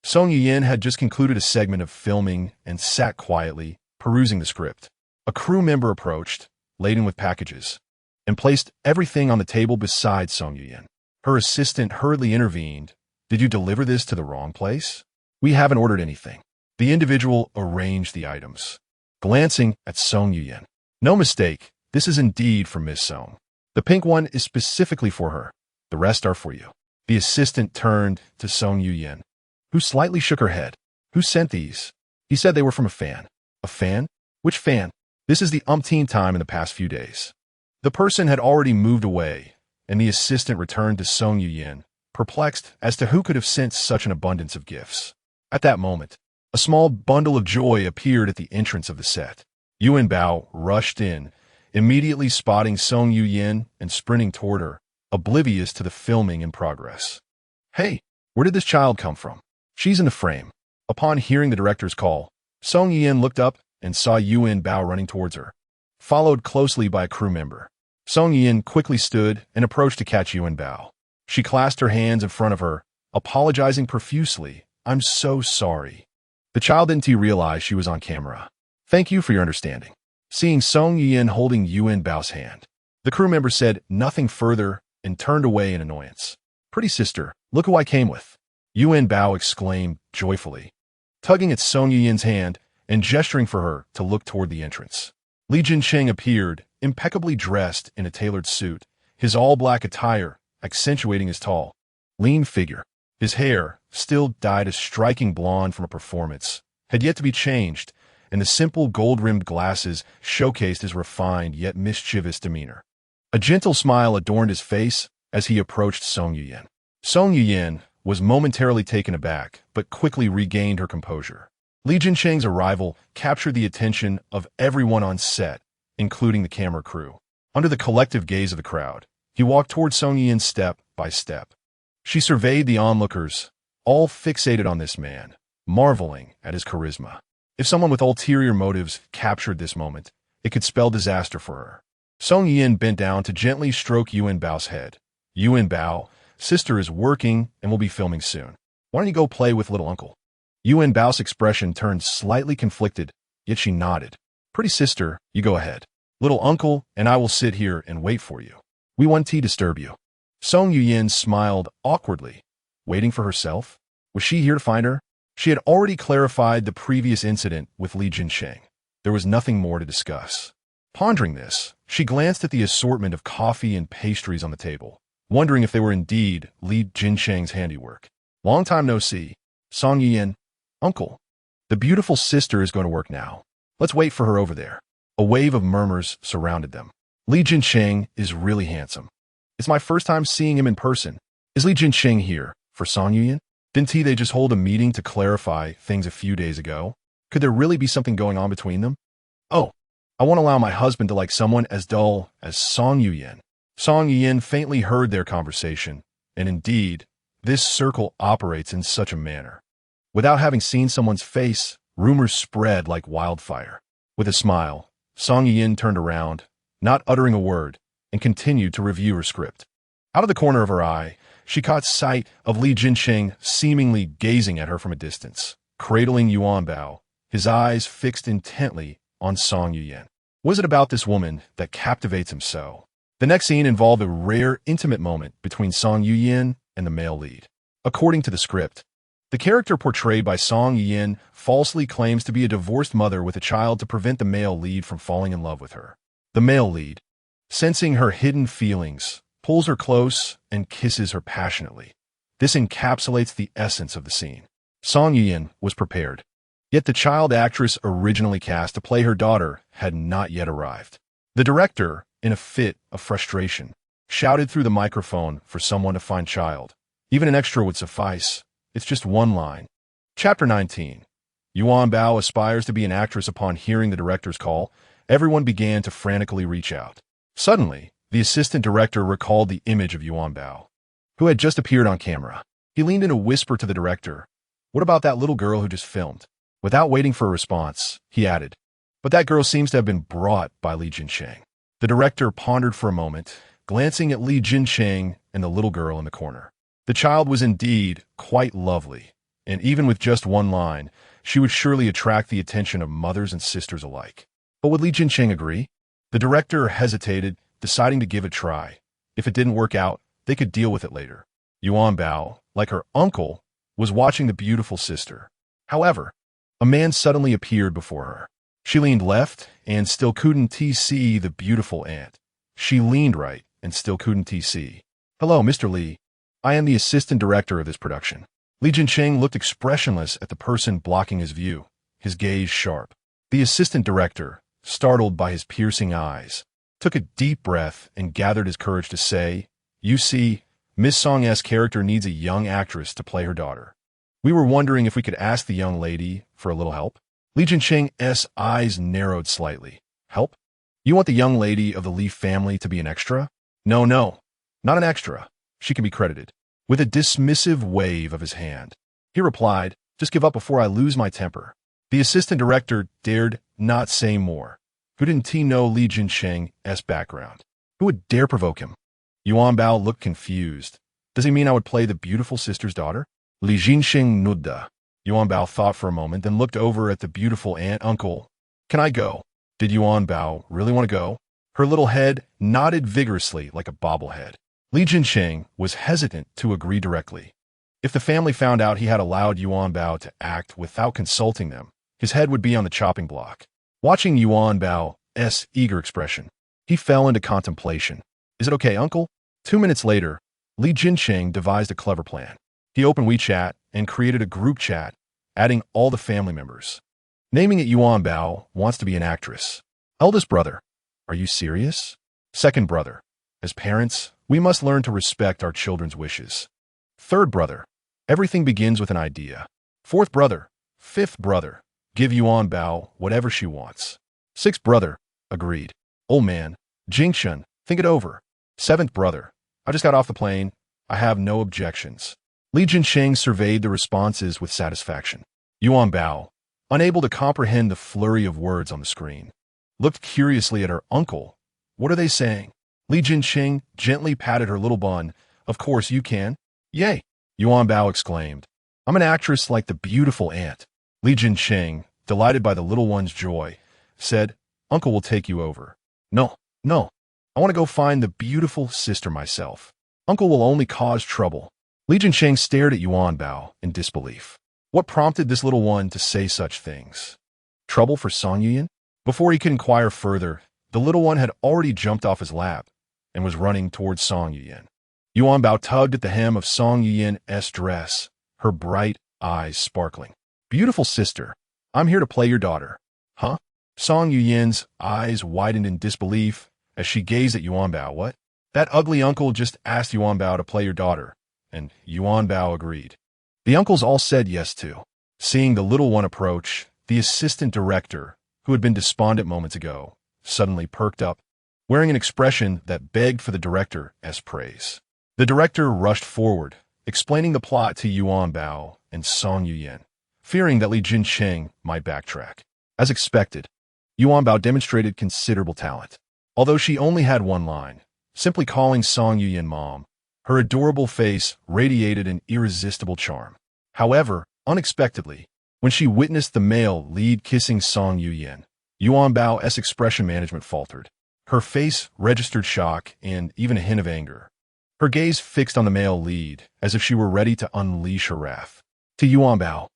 Song Yuan had just concluded a segment of filming and sat quietly, perusing the script. A crew member approached, laden with packages, and placed everything on the table beside Song Yuan. Her assistant hurriedly intervened. Did you deliver this to the wrong place? We haven't ordered anything. The individual arranged the items, glancing at Song Yuan. No mistake, this is indeed for Miss Song. The pink one is specifically for her. The rest are for you. The assistant turned to Song Yuan, who slightly shook her head. Who sent these? He said they were from a fan. A fan? Which fan? This is the umpteenth time in the past few days. The person had already moved away, and the assistant returned to Song Yuan, perplexed as to who could have sent such an abundance of gifts. At that moment, a small bundle of joy appeared at the entrance of the set. Yuanbao rushed in, immediately spotting Song Yuan and sprinting toward her, oblivious to the filming in progress. Hey, where did this child come from? She's in the frame. Upon hearing the director's call, Song Yuan looked up and saw Yuanbao running towards her, followed closely by a crew member. Song Yuan quickly stood and approached to catch Yuanbao. She clasped her hands in front of her, apologizing profusely. I'm so sorry. The child didn't realize she was on camera. Thank you for your understanding. Seeing Song Yuan holding Yuanbao's hand, the crew member said nothing further and turned away in annoyance. Pretty sister, look who I came with. Yuanbao exclaimed joyfully, tugging at Song Yuan's hand and gesturing for her to look toward the entrance. Li Jincheng appeared, impeccably dressed in a tailored suit, his all-black attire accentuating his tall, lean figure. His hair, still dyed a striking blonde from a performance, had yet to be changed, and the simple gold-rimmed glasses showcased his refined yet mischievous demeanor. A gentle smile adorned his face as he approached Song Yuan. Song Yuan was momentarily taken aback, but quickly regained her composure. Li Jincheng's arrival captured the attention of everyone on set, including the camera crew. Under the collective gaze of the crowd, he walked toward Song Yuan step by step. She surveyed the onlookers, all fixated on this man, marveling at his charisma. If someone with ulterior motives captured this moment, it could spell disaster for her. Song Yuan bent down to gently stroke Yuanbao's head. Yuanbao, sister is working and will be filming soon. Why don't you go play with little uncle? Yuanbao's expression turned slightly conflicted, yet she nodded. Pretty sister, you go ahead. Little uncle and I will sit here and wait for you. We won't disturb you. Song Yuan smiled awkwardly, waiting for herself. Was she here to find her? She had already clarified the previous incident with Li Jincheng. There was nothing more to discuss. Pondering this, she glanced at the assortment of coffee and pastries on the table, wondering if they were indeed Li Jincheng's handiwork. Long time no see. Song Yuan, uncle. The beautiful sister is going to work now. Let's wait for her over there. A wave of murmurs surrounded them. Li Jincheng is really handsome. It's my first time seeing him in person. Is Li Jincheng here for Song Yuan? Didn't they just hold a meeting to clarify things a few days ago? Could there really be something going on between them? Oh, I won't allow my husband to like someone as dull as Song Yuan. Song Yuan faintly heard their conversation, and indeed, this circle operates in such a manner. Without having seen someone's face, rumors spread like wildfire. With a smile, Song Yuan turned around, not uttering a word, and continued to review her script. Out of the corner of her eye, she caught sight of Li Jincheng seemingly gazing at her from a distance, cradling Yuanbao, his eyes fixed intently on Song Yuan. Was it about this woman that captivates him so? The next scene involved a rare, intimate moment between Song Yuan and the male lead. According to the script, the character portrayed by Song Yuan falsely claims to be a divorced mother with a child to prevent the male lead from falling in love with her. The male lead, sensing her hidden feelings, pulls her close and kisses her passionately. This encapsulates the essence of the scene. Song Yuan was prepared, yet the child actress originally cast to play her daughter had not yet arrived. The director, in a fit of frustration, shouted through the microphone for someone to find child. Even an extra would suffice. It's just one line. Chapter 19. Yuanbao aspires to be an actress. Upon hearing the director's call, everyone began to frantically reach out. Suddenly, the assistant director recalled the image of Yuanbao, who had just appeared on camera. He leaned in a whisper to the director. What about that little girl who just filmed? Without waiting for a response, he added, "But that girl seems to have been brought by Li Jinsheng." The director pondered for a moment, glancing at Li Jinsheng and the little girl in the corner. The child was indeed quite lovely, and even with just one line, she would surely attract the attention of mothers and sisters alike. But would Li Jinsheng agree? The director hesitated, deciding to give it a try. If it didn't work out, they could deal with it later. Yuanbao, like her uncle, was watching the beautiful sister. However, a man suddenly appeared before her. She leaned left and still couldn't see the beautiful aunt. She leaned right and still couldn't see. "Hello, Mr. Li. I am the assistant director of this production." Li Jinsheng looked expressionless at the person blocking his view, his gaze sharp. The assistant director, startled by his piercing eyes, took a deep breath and gathered his courage to say, "You see, Miss Song's character needs a young actress to play her daughter. We were wondering if we could ask the young lady for a little help." Li Jinsheng's eyes narrowed slightly. "Help? You want the young lady of the Li family to be an extra?" No, not an extra. She can be credited." With a dismissive wave of his hand, he replied, "Just give up before I lose my temper." The assistant director dared not say more. Who didn't he know Li Jinsheng's background? Who would dare provoke him? Yuanbao looked confused. Does he mean I would play the beautiful sister's daughter? Li Jinsheng nodded. Yuanbao thought for a moment, then looked over at the beautiful aunt. "Uncle, can I go?" Did Yuanbao really want to go? Her little head nodded vigorously like a bobblehead. Li Jinsheng was hesitant to agree directly. If the family found out he had allowed Yuanbao to act without consulting them, his head would be on the chopping block. Watching Yuanbao's eager expression, he fell into contemplation. "Is it okay, uncle?" 2 minutes later, Li Jinsheng devised a clever plan. He opened WeChat and created a group chat, adding all the family members. Naming it Yuanbao wants to be an actress. Eldest brother, are you serious? Second brother, as parents, we must learn to respect our children's wishes. Third brother, everything begins with an idea. Fourth brother, fifth brother, give Yuanbao whatever she wants. Sixth brother, agreed. Old man, Jingshun, think it over. Seventh brother, I just got off the plane. I have no objections. Li Jinsheng surveyed the responses with satisfaction. Yuanbao, unable to comprehend the flurry of words on the screen, looked curiously at her uncle. What are they saying? Li Jinsheng gently patted her little bun. Of course you can. Yay! Yuanbao exclaimed. I'm an actress like the beautiful aunt. Li Jinsheng, delighted by the little one's joy, said, Uncle will take you over. No. I want to go find the beautiful sister myself. Uncle will only cause trouble. Li Jinsheng stared at Yuanbao in disbelief. What prompted this little one to say such things? Trouble for Song Yuyan? Before he could inquire further, the little one had already jumped off his lap and was running towards Song Yuyan. Yuanbao tugged at the hem of Song Yuyan's dress, her bright eyes sparkling. Beautiful sister, I'm here to play your daughter. Huh? Song Yuyan's eyes widened in disbelief as she gazed at Yuanbao. What? That ugly uncle just asked Yuanbao to play your daughter, and Yuanbao agreed. The uncles all said yes too. Seeing the little one approach, the assistant director, who had been despondent moments ago, suddenly perked up, wearing an expression that begged for the director's praise. The director rushed forward, explaining the plot to Yuanbao and Song Yuyan, fearing that Li Jinsheng might backtrack. As expected, Yuanbao demonstrated considerable talent. Although she only had one line, simply calling Song Yuyan mom, her adorable face radiated an irresistible charm. However, unexpectedly, when she witnessed the male lead kissing Song Yuyan, Yuanbao's expression management faltered. Her face registered shock and even a hint of anger. Her gaze fixed on the male lead, as if she were ready to unleash her wrath. To Yuanbao,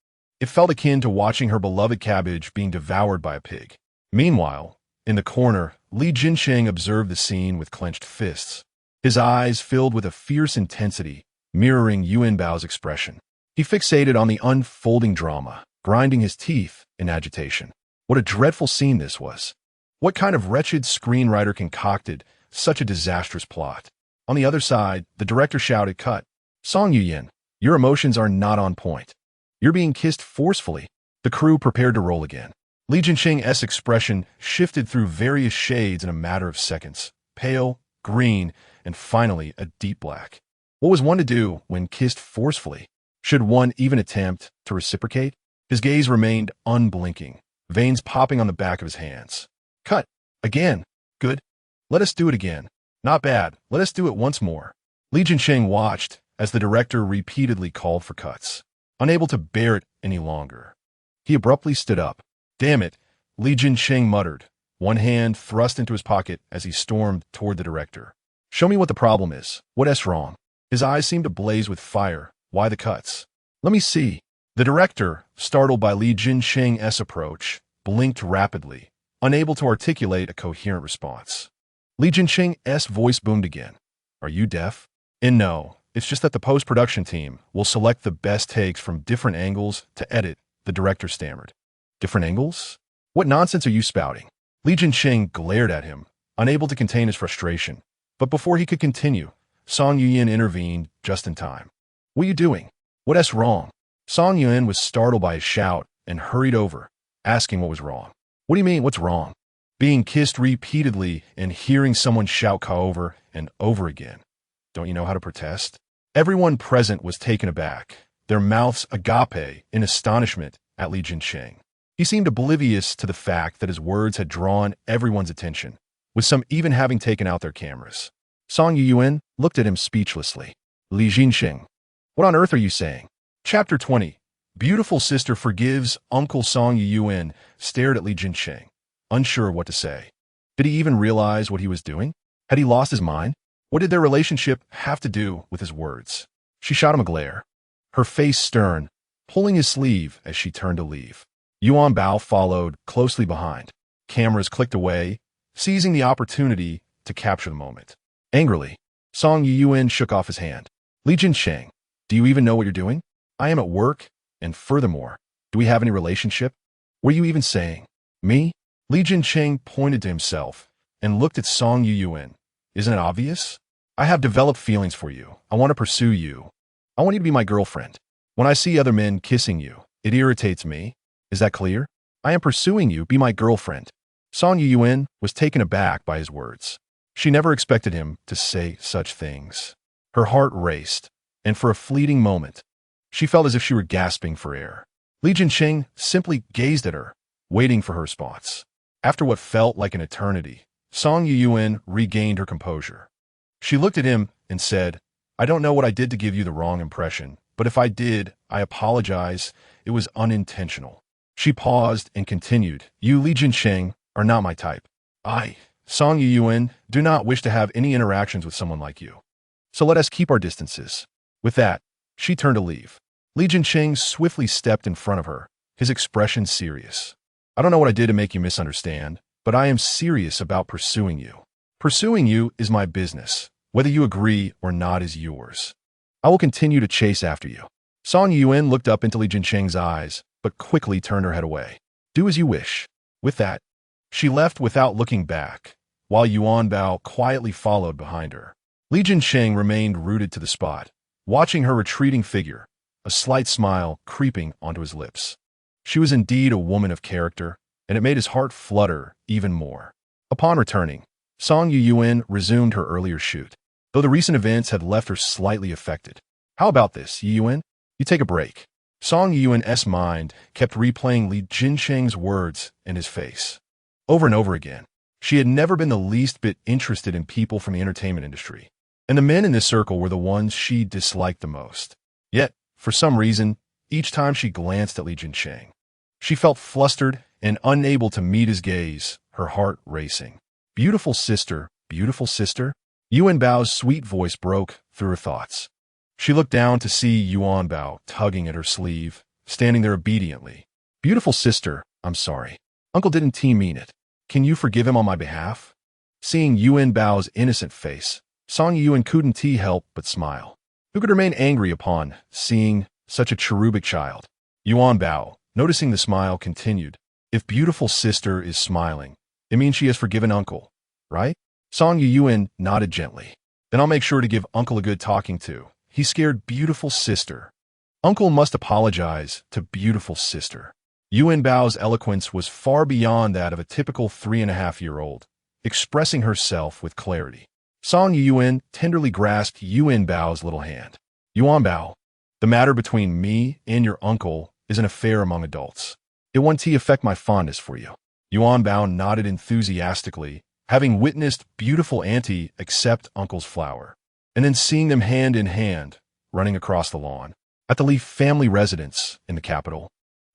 it felt akin to watching her beloved cabbage being devoured by a pig. Meanwhile, in the corner, Li Jinsheng observed the scene with clenched fists. His eyes filled with a fierce intensity, mirroring Yuanbao's expression. He fixated on the unfolding drama, grinding his teeth in agitation. What a dreadful scene this was. What kind of wretched screenwriter concocted such a disastrous plot? On the other side, the director shouted, Cut. Song Yuyan, your emotions are not on point. You're being kissed forcefully. The crew prepared to roll again. Li Jinsheng's expression shifted through various shades in a matter of seconds. Pale, green, and finally a deep black. What was one to do when kissed forcefully? Should one even attempt to reciprocate? His gaze remained unblinking, veins popping on the back of his hands. Cut. Again. Good. Let us do it again. Not bad. Let us do it once more. Li Jinsheng watched as the director repeatedly called for cuts. Unable to bear it any longer, he abruptly stood up. Damn it, Li Jinsheng muttered, one hand thrust into his pocket as he stormed toward the director. Show me what the problem is. What's wrong? His eyes seemed to blaze with fire. Why the cuts? Let me see. The director, startled by Li Jinsheng's approach, blinked rapidly, unable to articulate a coherent response. Li Jinsheng's voice boomed again. Are you deaf? And no, it's just that the post-production team will select the best takes from different angles to edit, the director stammered. Different angles? What nonsense are you spouting? Li Jinsheng glared at him, unable to contain his frustration. But before he could continue, Song Yuan intervened just in time. What are you doing? What's wrong? Song Yuan was startled by his shout and hurried over, asking what was wrong. What do you mean, what's wrong? Being kissed repeatedly and hearing someone shout over and over again. Don't you know how to protest? Everyone present was taken aback, their mouths agape in astonishment at Li Jinsheng. He seemed oblivious to the fact that his words had drawn everyone's attention, with some even having taken out their cameras. Song Yuan looked at him speechlessly. Li Jinsheng, what on earth are you saying? Chapter 20. Beautiful sister forgives Uncle. Song Yuan stared at Li Jinsheng, unsure of what to say. Did he even realize what he was doing? Had he lost his mind? What did their relationship have to do with his words? She shot him a glare, her face stern, pulling his sleeve as she turned to leave. Yuanbao followed closely behind. Cameras clicked away, seizing the opportunity to capture the moment. Angrily, Song Yuan shook off his hand. Li Jinsheng, do you even know what you're doing? I am at work, and furthermore, do we have any relationship? Were you even saying? Me? Li Jinsheng pointed to himself and looked at Song Yuan. Isn't it obvious? I have developed feelings for you. I want to pursue you. I want you to be my girlfriend. When I see other men kissing you, it irritates me. Is that clear? I am pursuing you. Be my girlfriend. Song Yuan was taken aback by his words. She never expected him to say such things. Her heart raced, and for a fleeting moment, she felt as if she were gasping for air. Li Jinsheng simply gazed at her, waiting for her response. After what felt like an eternity, Song Yuan regained her composure. She looked at him and said, I don't know what I did to give you the wrong impression, but if I did, I apologize. It was unintentional. She paused and continued, You, Li Jinsheng, are not my type. I, Song Yuan, do not wish to have any interactions with someone like you. So let us keep our distances. With that, she turned to leave. Li Jinsheng swiftly stepped in front of her, his expression serious. I don't know what I did to make you misunderstand, but I am serious about pursuing you. Pursuing you is my business. Whether you agree or not is yours. I will continue to chase after you. Song Yuan looked up into Li Jinsheng's eyes, but quickly turned her head away. Do as you wish. With that, she left without looking back, while Yuanbao quietly followed behind her. Li Jinsheng remained rooted to the spot, watching her retreating figure, a slight smile creeping onto his lips. She was indeed a woman of character, and it made his heart flutter even more. Upon returning, Song Yuan resumed her earlier shoot, though the recent events had left her slightly affected. How about this, Yuan? You take a break. Song Yuan's mind kept replaying Li Jinsheng's words in his face. Over and over again, she had never been the least bit interested in people from the entertainment industry, and the men in this circle were the ones she disliked the most. Yet, for some reason, each time she glanced at Li Jinsheng, she felt flustered and unable to meet his gaze, her heart racing. Beautiful sister, Yuanbao's sweet voice broke through her thoughts. She looked down to see Yuanbao tugging at her sleeve, standing there obediently. Beautiful sister, I'm sorry. Uncle didn't mean it. Can you forgive him on my behalf? Seeing Yuanbao's innocent face, Song Yuan couldn't help but smile. Who could remain angry upon seeing such a cherubic child? Yuanbao, noticing the smile, continued, If beautiful sister is smiling, it means she has forgiven uncle, right? Song Yuan nodded gently. Then I'll make sure to give uncle a good talking to. He scared beautiful sister. Uncle must apologize to beautiful sister. Yuanbao's eloquence was far beyond that of a typical 3.5-year-old, expressing herself with clarity. Song Yuan tenderly grasped Yuanbao's little hand. Yuanbao, the matter between me and your uncle is an affair among adults. It won't affect my fondness for you. Yuanbao nodded enthusiastically, having witnessed beautiful auntie accept uncle's flower, and then seeing them hand in hand, running across the lawn. At the Li family residence in the capital,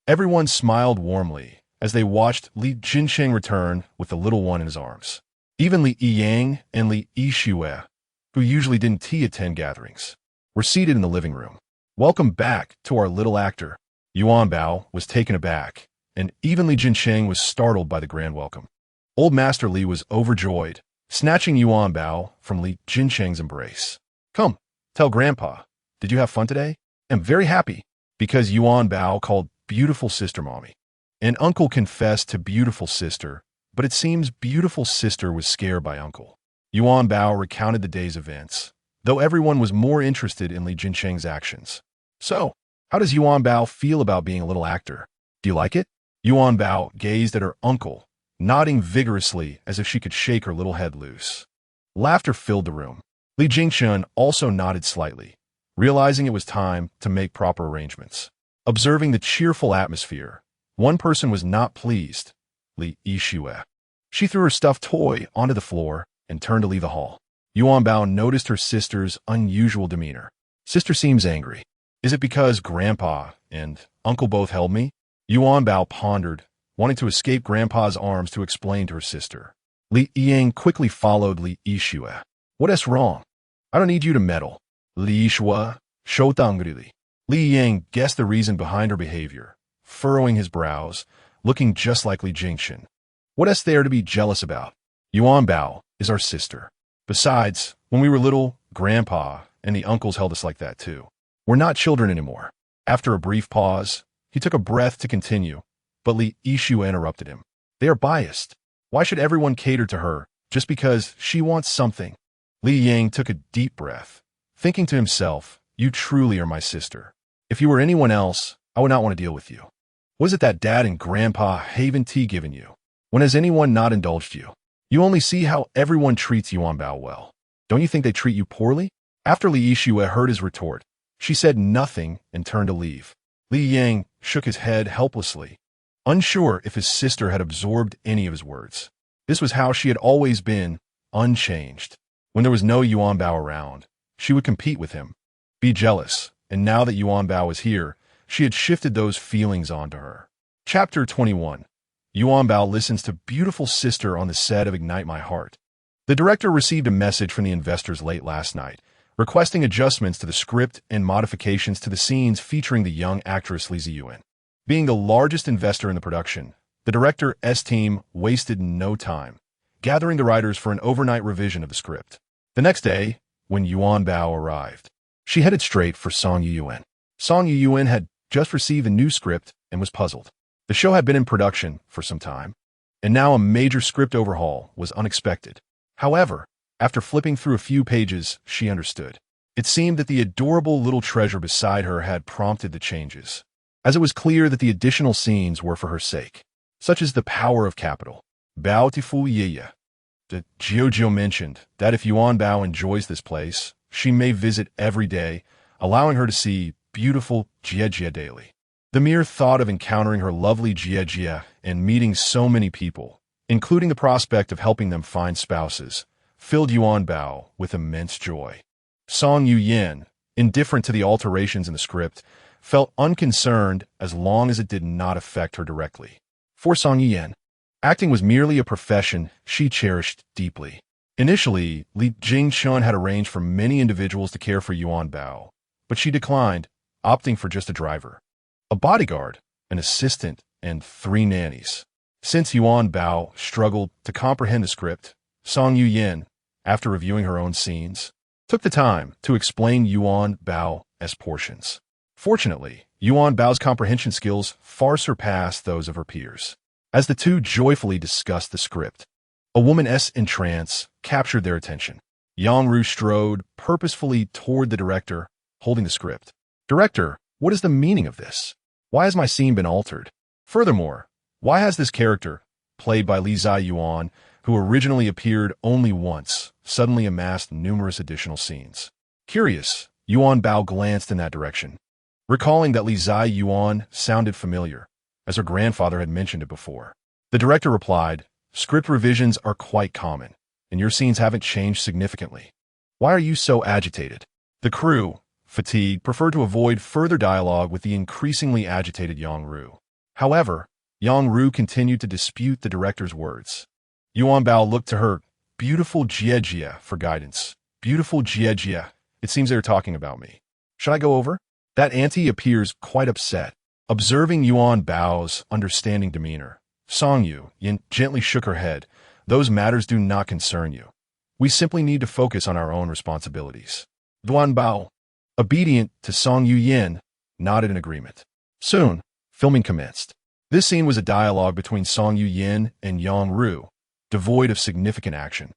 everyone smiled warmly as they watched Li Jinsheng return with the little one in his arms. Even Li Yiyang and Li Yixue, who usually didn't attend gatherings, were seated in the living room. "Welcome back to our little actor." Yuanbao was taken aback, and even Li Jinsheng was startled by the grand welcome. Old Master Li was overjoyed, snatching Yuanbao from Li Jinsheng's embrace. "Come, tell Grandpa, did you have fun today?" "I'm very happy," because Yuanbao called beautiful sister mommy. And uncle confessed to beautiful sister, but it seems beautiful sister was scared by uncle. Yuanbao recounted the day's events, though everyone was more interested in Li Jinsheng's actions. "So, how does Yuanbao feel about being a little actor? Do you like it?" Yuanbao gazed at her uncle, nodding vigorously as if she could shake her little head loose. Laughter filled the room. Li Jingshun also nodded slightly, realizing it was time to make proper arrangements. Observing the cheerful atmosphere, one person was not pleased, Li Yixue. She threw her stuffed toy onto the floor and turned to leave the hall. Yuanbao noticed her sister's unusual demeanor. "Sister seems angry. Is it because Grandpa and Uncle both held me?" Yuanbao pondered, wanting to escape Grandpa's arms to explain to her sister. Li Yiyang quickly followed Li Yixue. "What is wrong? I don't need you to meddle." Li Yixue showed angrily. Li Yiyang guessed the reason behind her behavior, furrowing his brows, looking just like Li Jingshan. "What is there to be jealous about? Yuanbao is our sister. Besides, when we were little, Grandpa and the uncles held us like that too. We're not children anymore." After a brief pause, he took a breath to continue, but Li Yixue interrupted him. "They are biased. Why should everyone cater to her just because she wants something?" Li Yang took a deep breath, thinking to himself, "You truly are my sister. If you were anyone else, I would not want to deal with you. Was it that Dad and Grandpa haven't given you? When has anyone not indulged you? You only see how everyone treats Yuanbao well. Don't you think they treat you poorly?" After Li Yixue heard his retort, she said nothing and turned to leave. Li Yang shook his head helplessly, unsure if his sister had absorbed any of his words. This was how she had always been, unchanged. When there was no Yuanbao around, she would compete with him, be jealous, and now that Yuanbao was here, she had shifted those feelings onto her. Chapter 21. Yuanbao listens to beautiful sister on the set of Ignite My Heart. The director received a message from the investors late last night, requesting adjustments to the script and modifications to the scenes featuring the young actress Li Ziyuan. Being the largest investor in the production, the director's team wasted no time, gathering the writers for an overnight revision of the script. The next day, when Yuanbao arrived, she headed straight for Song Yuyuan. Song Yuyuan had just received a new script and was puzzled. The show had been in production for some time, and now a major script overhaul was unexpected. However, after flipping through a few pages, she understood. It seemed that the adorable little treasure beside her had prompted the changes, as it was clear that the additional scenes were for her sake, such as the power of capital. Bountiful Yeye. The Jiujiu mentioned that if Yuanbao enjoys this place, she may visit every day, allowing her to see beautiful Jiejie daily. The mere thought of encountering her lovely Jiejie and meeting so many people, including the prospect of helping them find spouses, filled Yuanbao with immense joy. Song Yuyan, indifferent to the alterations in the script, felt unconcerned as long as it did not affect her directly. For Song Yuyan, acting was merely a profession she cherished deeply. Initially, Li Jingshun had arranged for many individuals to care for Yuanbao, but she declined, opting for just a driver, a bodyguard, an assistant, and 3 nannies. Since Yuanbao struggled to comprehend the script, Song Yuyan, after reviewing her own scenes, took the time to explain Yuanbao's portions. Fortunately, Yuanbao's comprehension skills far surpassed those of her peers. As the two joyfully discussed the script, a woman's entrance captured their attention. Yang Ru strode purposefully toward the director, holding the script. "Director, what is the meaning of this? Why has my scene been altered? Furthermore, why has this character, played by Li Ziyuan, who originally appeared only once, suddenly amassed numerous additional scenes?" Curious, Yuanbao glanced in that direction. recalling that Li Zai Yuan sounded familiar, as her grandfather had mentioned it before. The director replied, "Script revisions are quite common, and your scenes haven't changed significantly. Why are you so agitated?" The crew, fatigued, preferred to avoid further dialogue with the increasingly agitated Yang Ru. However, Yang Ru continued to dispute the director's words. Yuanbao looked to her, "Beautiful Jie, for guidance. Beautiful Jie, it seems they're talking about me. Should I go over?" That auntie appears quite upset. Observing Yuanbao's understanding demeanor, Song Yin gently shook her head. "Those matters do not concern you. We simply need to focus on our own responsibilities." Yuanbao, obedient to Song Yin, nodded in agreement. Soon, filming commenced. This scene was a dialogue between Song Yin and Yang Ru, devoid of significant action.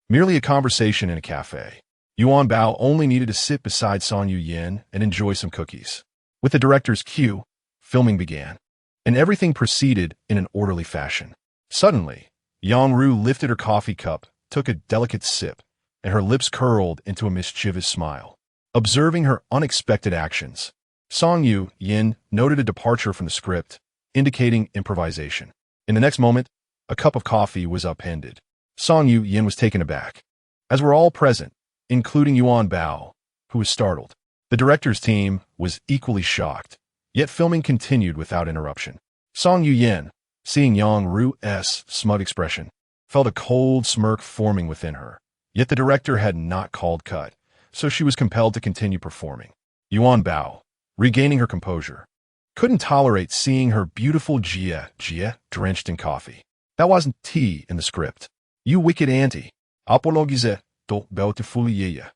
Merely a conversation in a cafe. Yuanbao only needed to sit beside Song Yin and enjoy some cookies. With the director's cue, filming began, and everything proceeded in an orderly fashion. Suddenly, Yang Ru lifted her coffee cup, took a delicate sip, and her lips curled into a mischievous smile. Observing her unexpected actions, Song Yin noted a departure from the script, indicating improvisation. In the next moment, a cup of coffee was upended. Song Yin was taken aback, as were all present, including Yuanbao, who was startled. The director's team was equally shocked, yet filming continued without interruption. Song Yin, seeing Yang Ru's smug expression, felt a cold smirk forming within her. Yet the director had not called cut, so she was compelled to continue performing. Yuanbao, regaining her composure, couldn't tolerate seeing her beautiful Jie drenched in coffee. "That wasn't tea in the script. You wicked auntie. Apologize to beautiful Yeye.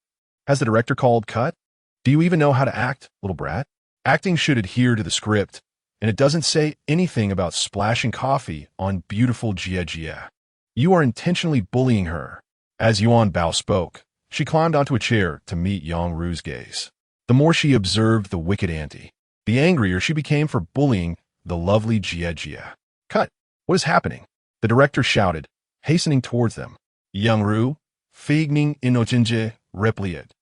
Has the director called cut? Do you even know how to act, little brat? Acting should adhere to the script, and it doesn't say anything about splashing coffee on beautiful Jie. You are intentionally bullying her." As Yuanbao spoke, she climbed onto a chair to meet Yang Ru's gaze. The more she observed the wicked auntie, the angrier she became for bullying the lovely Jie. "Cut! What is happening?" the director shouted, hastening towards them. Yang Ru, feigning innocence, replied,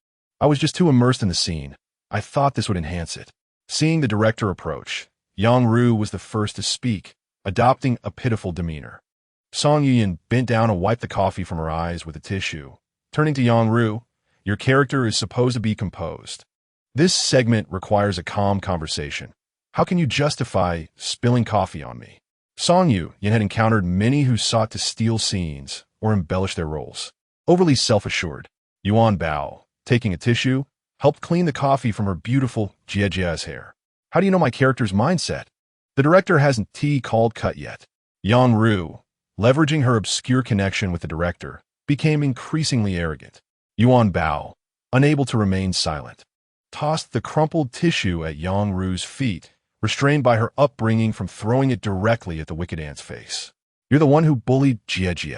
"I was just too immersed in the scene. I thought this would enhance it." Seeing the director approach, Yang Ru was the first to speak, adopting a pitiful demeanor. Song Yin bent down and wiped the coffee from her eyes with a tissue. Turning to Yang Ru, "Your character is supposed to be composed. This segment requires a calm conversation. How can you justify spilling coffee on me?" Song Yin had encountered many who sought to steal scenes or embellish their roles. Overly self-assured, Yuanbao, taking a tissue, helped clean the coffee from her beautiful Jie's hair. "How do you know my character's mindset? The director hasn't called cut yet." Yang Ru, leveraging her obscure connection with the director, became increasingly arrogant. Yuanbao, unable to remain silent, tossed the crumpled tissue at Yang Ru's feet, restrained by her upbringing from throwing it directly at the wicked aunt's face. "You're the one who bullied Jie.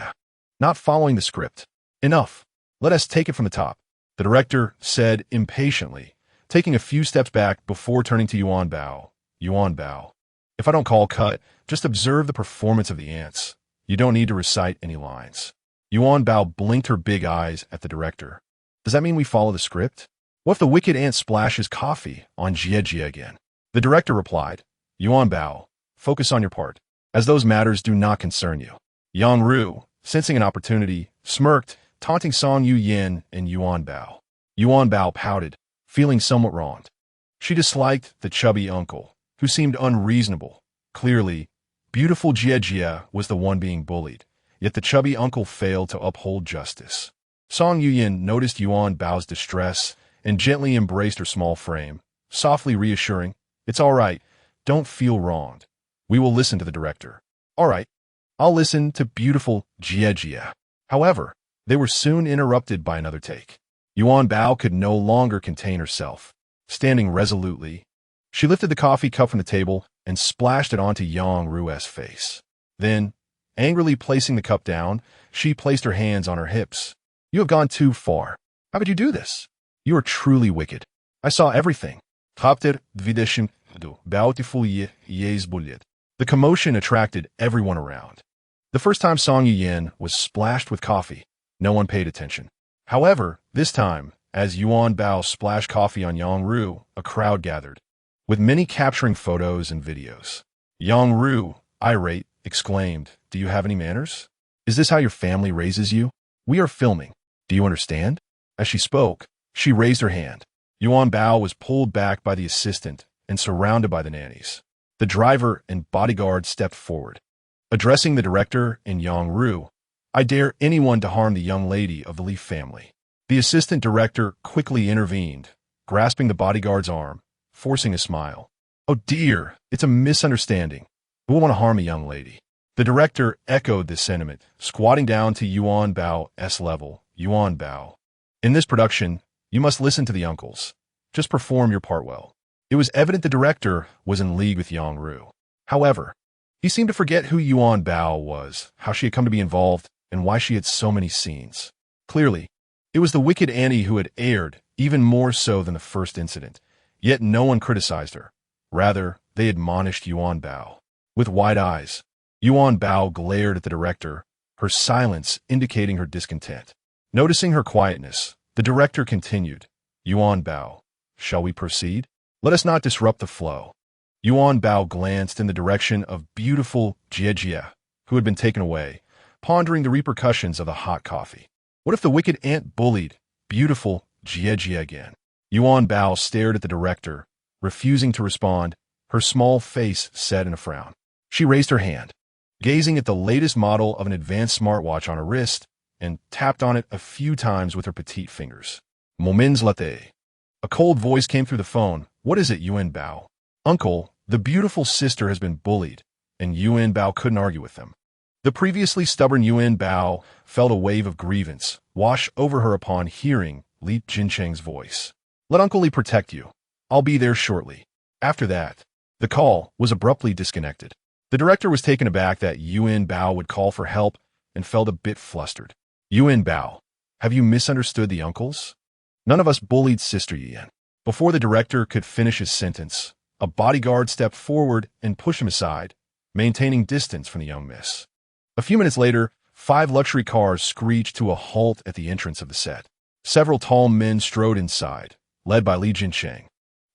Not following the script. Enough. Let us take it from the top," the director said impatiently, taking a few steps back before turning to Yuanbao. "Yuanbao, if I don't call cut, just observe the performance of the ants. You don't need to recite any lines." Yuanbao blinked her big eyes at the director. "Does that mean we follow the script? What if the wicked ant splashes coffee on Jie again?" The director replied, "Yuanbao, focus on your part, as those matters do not concern you." Yang Ru, sensing an opportunity, smirked, taunting Song Yin and Yuanbao. Yuanbao pouted, feeling somewhat wronged. She disliked the chubby uncle, who seemed unreasonable. Clearly, beautiful Jie was the one being bullied, yet the chubby uncle failed to uphold justice. Song Yin noticed Yuanbao's distress and gently embraced her small frame, softly reassuring, "It's all right. Don't feel wronged. We will listen to the director." "All right. I'll listen to beautiful Jie." However, they were soon interrupted by another take. Yuanbao could no longer contain herself. Standing resolutely, she lifted the coffee cup from the table and splashed it onto Yang Ru's face. Then, angrily placing the cup down, she placed her hands on her hips. "You have gone too far. How could you do this? You are truly wicked. I saw everything." The commotion attracted everyone around. The first time Song Yin was splashed with coffee, no one paid attention. However, this time, as Yuanbao splashed coffee on Yang Ru, a crowd gathered. with many capturing photos and videos. Yang Ru, irate, exclaimed, "Do you have any manners? Is this how your family raises you? We are filming. Do you understand?" As she spoke, she raised her hand. Yuanbao was pulled back by the assistant and surrounded by the nannies. The driver and bodyguard stepped forward. Addressing the director and Yang Ru, "I dare anyone to harm the young lady of the Li family." The assistant director quickly intervened, grasping the bodyguard's arm, forcing a smile. "Oh dear, it's a misunderstanding. Who would want to harm a young lady?" The director echoed this sentiment, squatting down to Yuanbao's level. "Yuanbao, in this production, you must listen to the uncles. Just perform your part well." It was evident the director was in league with Yang Ru. However, he seemed to forget who Yuanbao was, how she had come to be involved, and why she had so many scenes. Clearly, it was the wicked Annie who had erred, even more so than the first incident. Yet no one criticized her. Rather, they admonished Yuanbao. With wide eyes, Yuanbao glared at the director, her silence indicating her discontent. Noticing her quietness, the director continued, "Yuanbao, shall we proceed? Let us not disrupt the flow." Yuanbao glanced in the direction of beautiful Jie, who had been taken away, pondering the repercussions of the hot coffee. What if the wicked aunt bullied beautiful Jie again? Yuanbao stared at the director, refusing to respond, her small face set in a frown. She raised her hand, gazing at the latest model of an advanced smartwatch on her wrist, and tapped on it a few times with her petite fingers. "Moments-The." A cold voice came through the phone. "What is it, Yuanbao?" "Uncle, the beautiful sister has been bullied," and Yuanbao couldn't argue with them. The previously stubborn Yuanbao felt a wave of grievance wash over her upon hearing Li Jincheng's voice. "Let Uncle Li protect you. I'll be there shortly." After that, the call was abruptly disconnected. The director was taken aback that Yuanbao would call for help and felt a bit flustered. "Yuanbao, have you misunderstood the uncles? None of us bullied Sister Yan." Before the director could finish his sentence, a bodyguard stepped forward and pushed him aside, maintaining distance from the young miss. A few minutes later, 5 luxury cars screeched to a halt at the entrance of the set. Several tall men strode inside, led by Li Jincheng,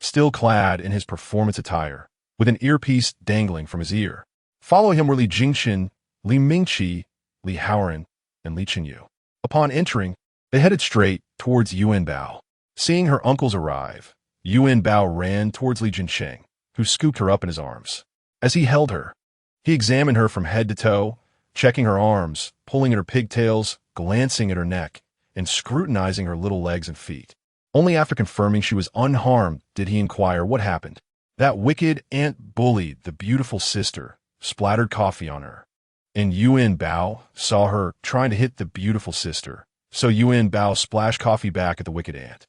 still clad in his performance attire, with an earpiece dangling from his ear. Following him were Li Jingxin, Li Mingqi, Li Haoran, and Li Chenyu. Upon entering, they headed straight towards Yuanbao. Seeing her uncles arrive, Yuanbao ran towards Li Jincheng, who scooped her up in his arms. As he held her, he examined her from head to toe, checking her arms, pulling at her pigtails, glancing at her neck, and scrutinizing her little legs and feet. Only after confirming she was unharmed did he inquire what happened. "That wicked aunt bullied the beautiful sister, splattered coffee on her. And Yuanbao saw her trying to hit the beautiful sister, so Yuanbao splashed coffee back at the wicked aunt.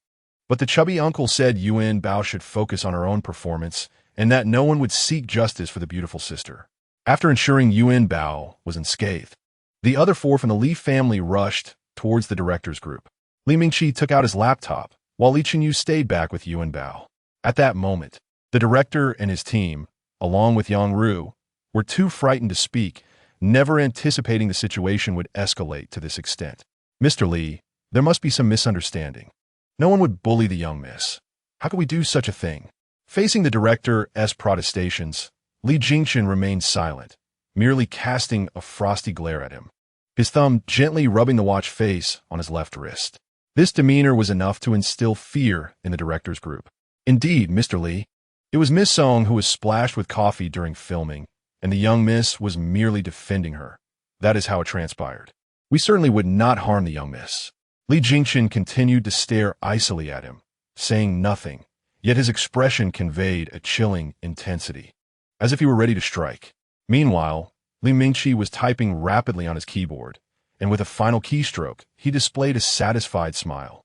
But the chubby uncle said Yuanbao should focus on her own performance and that no one would seek justice for the beautiful sister." After ensuring Yuanbao was unscathed, the other 4 from the Li family rushed towards the director's group. Li Mingqi took out his laptop, while Li Chenyu stayed back with Yuanbao. At that moment, the director and his team, along with Yang Ru, were too frightened to speak, never anticipating the situation would escalate to this extent. "Mr. Li, there must be some misunderstanding. No one would bully the young miss. How could we do such a thing?" Facing the director's protestations, Li Jingxin remained silent, merely casting a frosty glare at him, his thumb gently rubbing the watch face on his left wrist. This demeanor was enough to instill fear in the director's group. "Indeed, Mr. Li, it was Miss Song who was splashed with coffee during filming, and the young miss was merely defending her. That is how it transpired. We certainly would not harm the young miss." Li Jingxin continued to stare icily at him, saying nothing, yet his expression conveyed a chilling intensity, as if he were ready to strike. Meanwhile, Li Mingqi was typing rapidly on his keyboard, and with a final keystroke, he displayed a satisfied smile.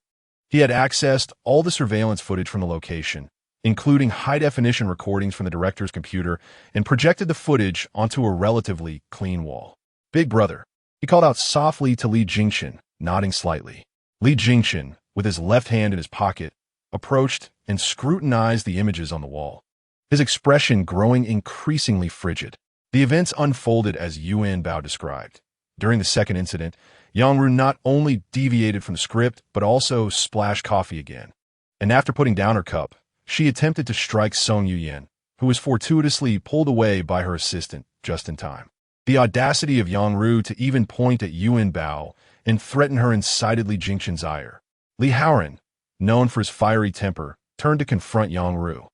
He had accessed all the surveillance footage from the location, including high-definition recordings from the director's computer, and projected the footage onto a relatively clean wall. "Big brother," he called out softly to Li Jingxin, nodding slightly. Li Jingxin, with his left hand in his pocket, approached and scrutinized the images on the wall, his expression growing increasingly frigid. The events unfolded as Yuanbao described. During the second incident, Yang Ru not only deviated from the script, but also splashed coffee again. And after putting down her cup, She attempted to strike Song Yuyan, who was fortuitously pulled away by her assistant just in time. The audacity of Yang Ru to even point at Yuanbao and threaten her incited Li Jingchen's ire. Li Haoran, known for his fiery temper, turned to confront Yang Ru.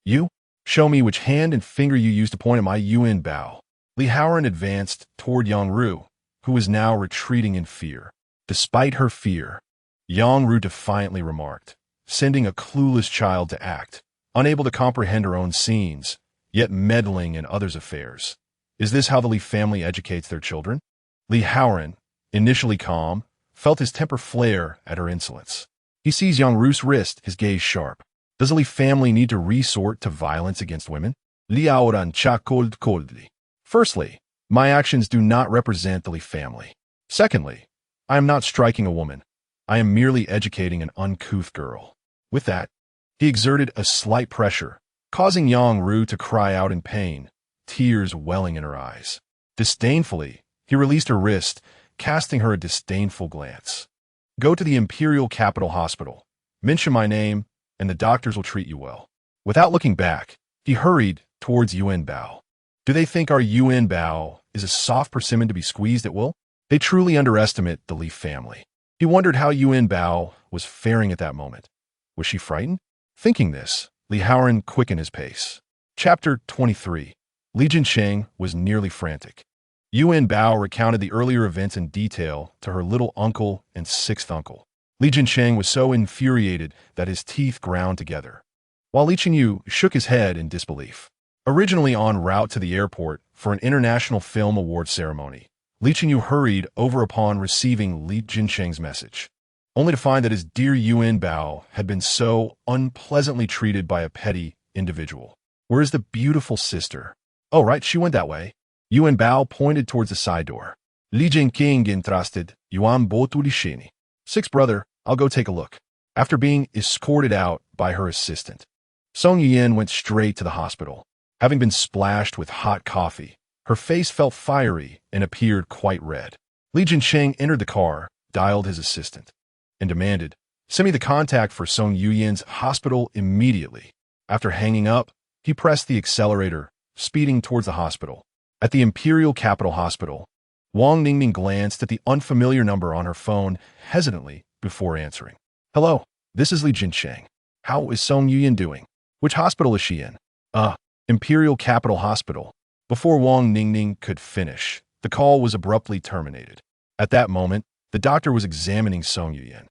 You? Show me which hand and finger you used to point at my Yuanbao. Li Haoran advanced toward Yang Ru, who was now retreating in fear. Despite her fear, Yang Ru defiantly remarked, sending a clueless child to act, unable to comprehend her own scenes, yet meddling in others' affairs. Is this how the Li family educates their children? Li Haoran, initially calm, felt his temper flare at her insolence. He seized Yang Ru's wrist, his gaze sharp. Does the Li family need to resort to violence against women? Li Haoran coldly. Firstly, my actions do not represent the Li family. Secondly, I am not striking a woman. I am merely educating an uncouth girl. With that, he exerted a slight pressure, causing Yang Ru to cry out in pain, tears welling in her eyes. Disdainfully, he released her wrist, casting her a disdainful glance. Go to the Imperial Capital Hospital. Mention my name, and the doctors will treat you well. Without looking back, he hurried towards Yuanbao. Do they think our Yuanbao is a soft persimmon to be squeezed at will? They truly underestimate the Li family. He wondered how Yuanbao was faring at that moment. Was she frightened? Thinking this, Li Haoran quickened his pace. Chapter 23. Li Jincheng was nearly frantic. Yuanbao recounted the earlier events in detail to her little uncle and sixth uncle. Li Jincheng was so infuriated that his teeth ground together, while Li Qingyu shook his head in disbelief. Originally en route to the airport for an international film award ceremony, Li Qingyu hurried over upon receiving Li Jincheng's message, only to find that his dear Yuanbao had been so unpleasantly treated by a petty individual. Where is the beautiful sister? Oh, right, she went that way. Yuanbao pointed towards the side door. Li Jincheng entrusted Yuanbao to Li Shini. Sixth brother, I'll go take a look. After being escorted out by her assistant, Song Yuyan went straight to the hospital. Having been splashed with hot coffee, her face felt fiery and appeared quite red. Li Jincheng entered the car, dialed his assistant, and demanded, "Send me the contact for Song Yuyan's hospital immediately." After hanging up, he pressed the accelerator, speeding towards the hospital. At the Imperial Capital Hospital, Wang Ningning glanced at the unfamiliar number on her phone hesitantly before answering. Hello, this is Li Jincheng. How is Song Yuyan doing? Which hospital is she in? Imperial Capital Hospital. Before Wang Ningning could finish, the call was abruptly terminated. At that moment, the doctor was examining Song Yuyan.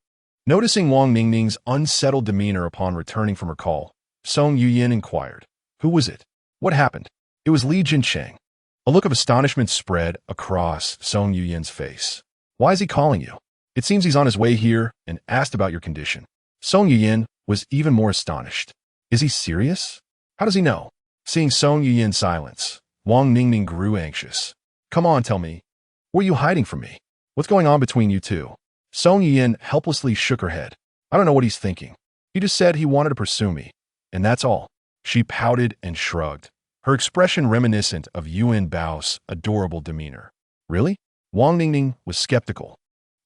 Noticing Wang Ningning's unsettled demeanor upon returning from her call, Song Yuyan inquired, "Who was it? What happened?" It was Li Jincheng. A look of astonishment spread across Song Yuyan's face. "Why is he calling you? It seems he's on his way here and asked about your condition." Song Yuyan was even more astonished. Is he serious? How does he know? Seeing Song Yuyan's silence, Wang Ningning grew anxious. "Come on, tell me. What are you hiding from me? What's going on between you two?" Song Yuyan helplessly shook her head. "I don't know what he's thinking. He just said he wanted to pursue me, and that's all." She pouted and shrugged, her expression reminiscent of Yuanbao's adorable demeanor. "Really?" Wang Ningning was skeptical,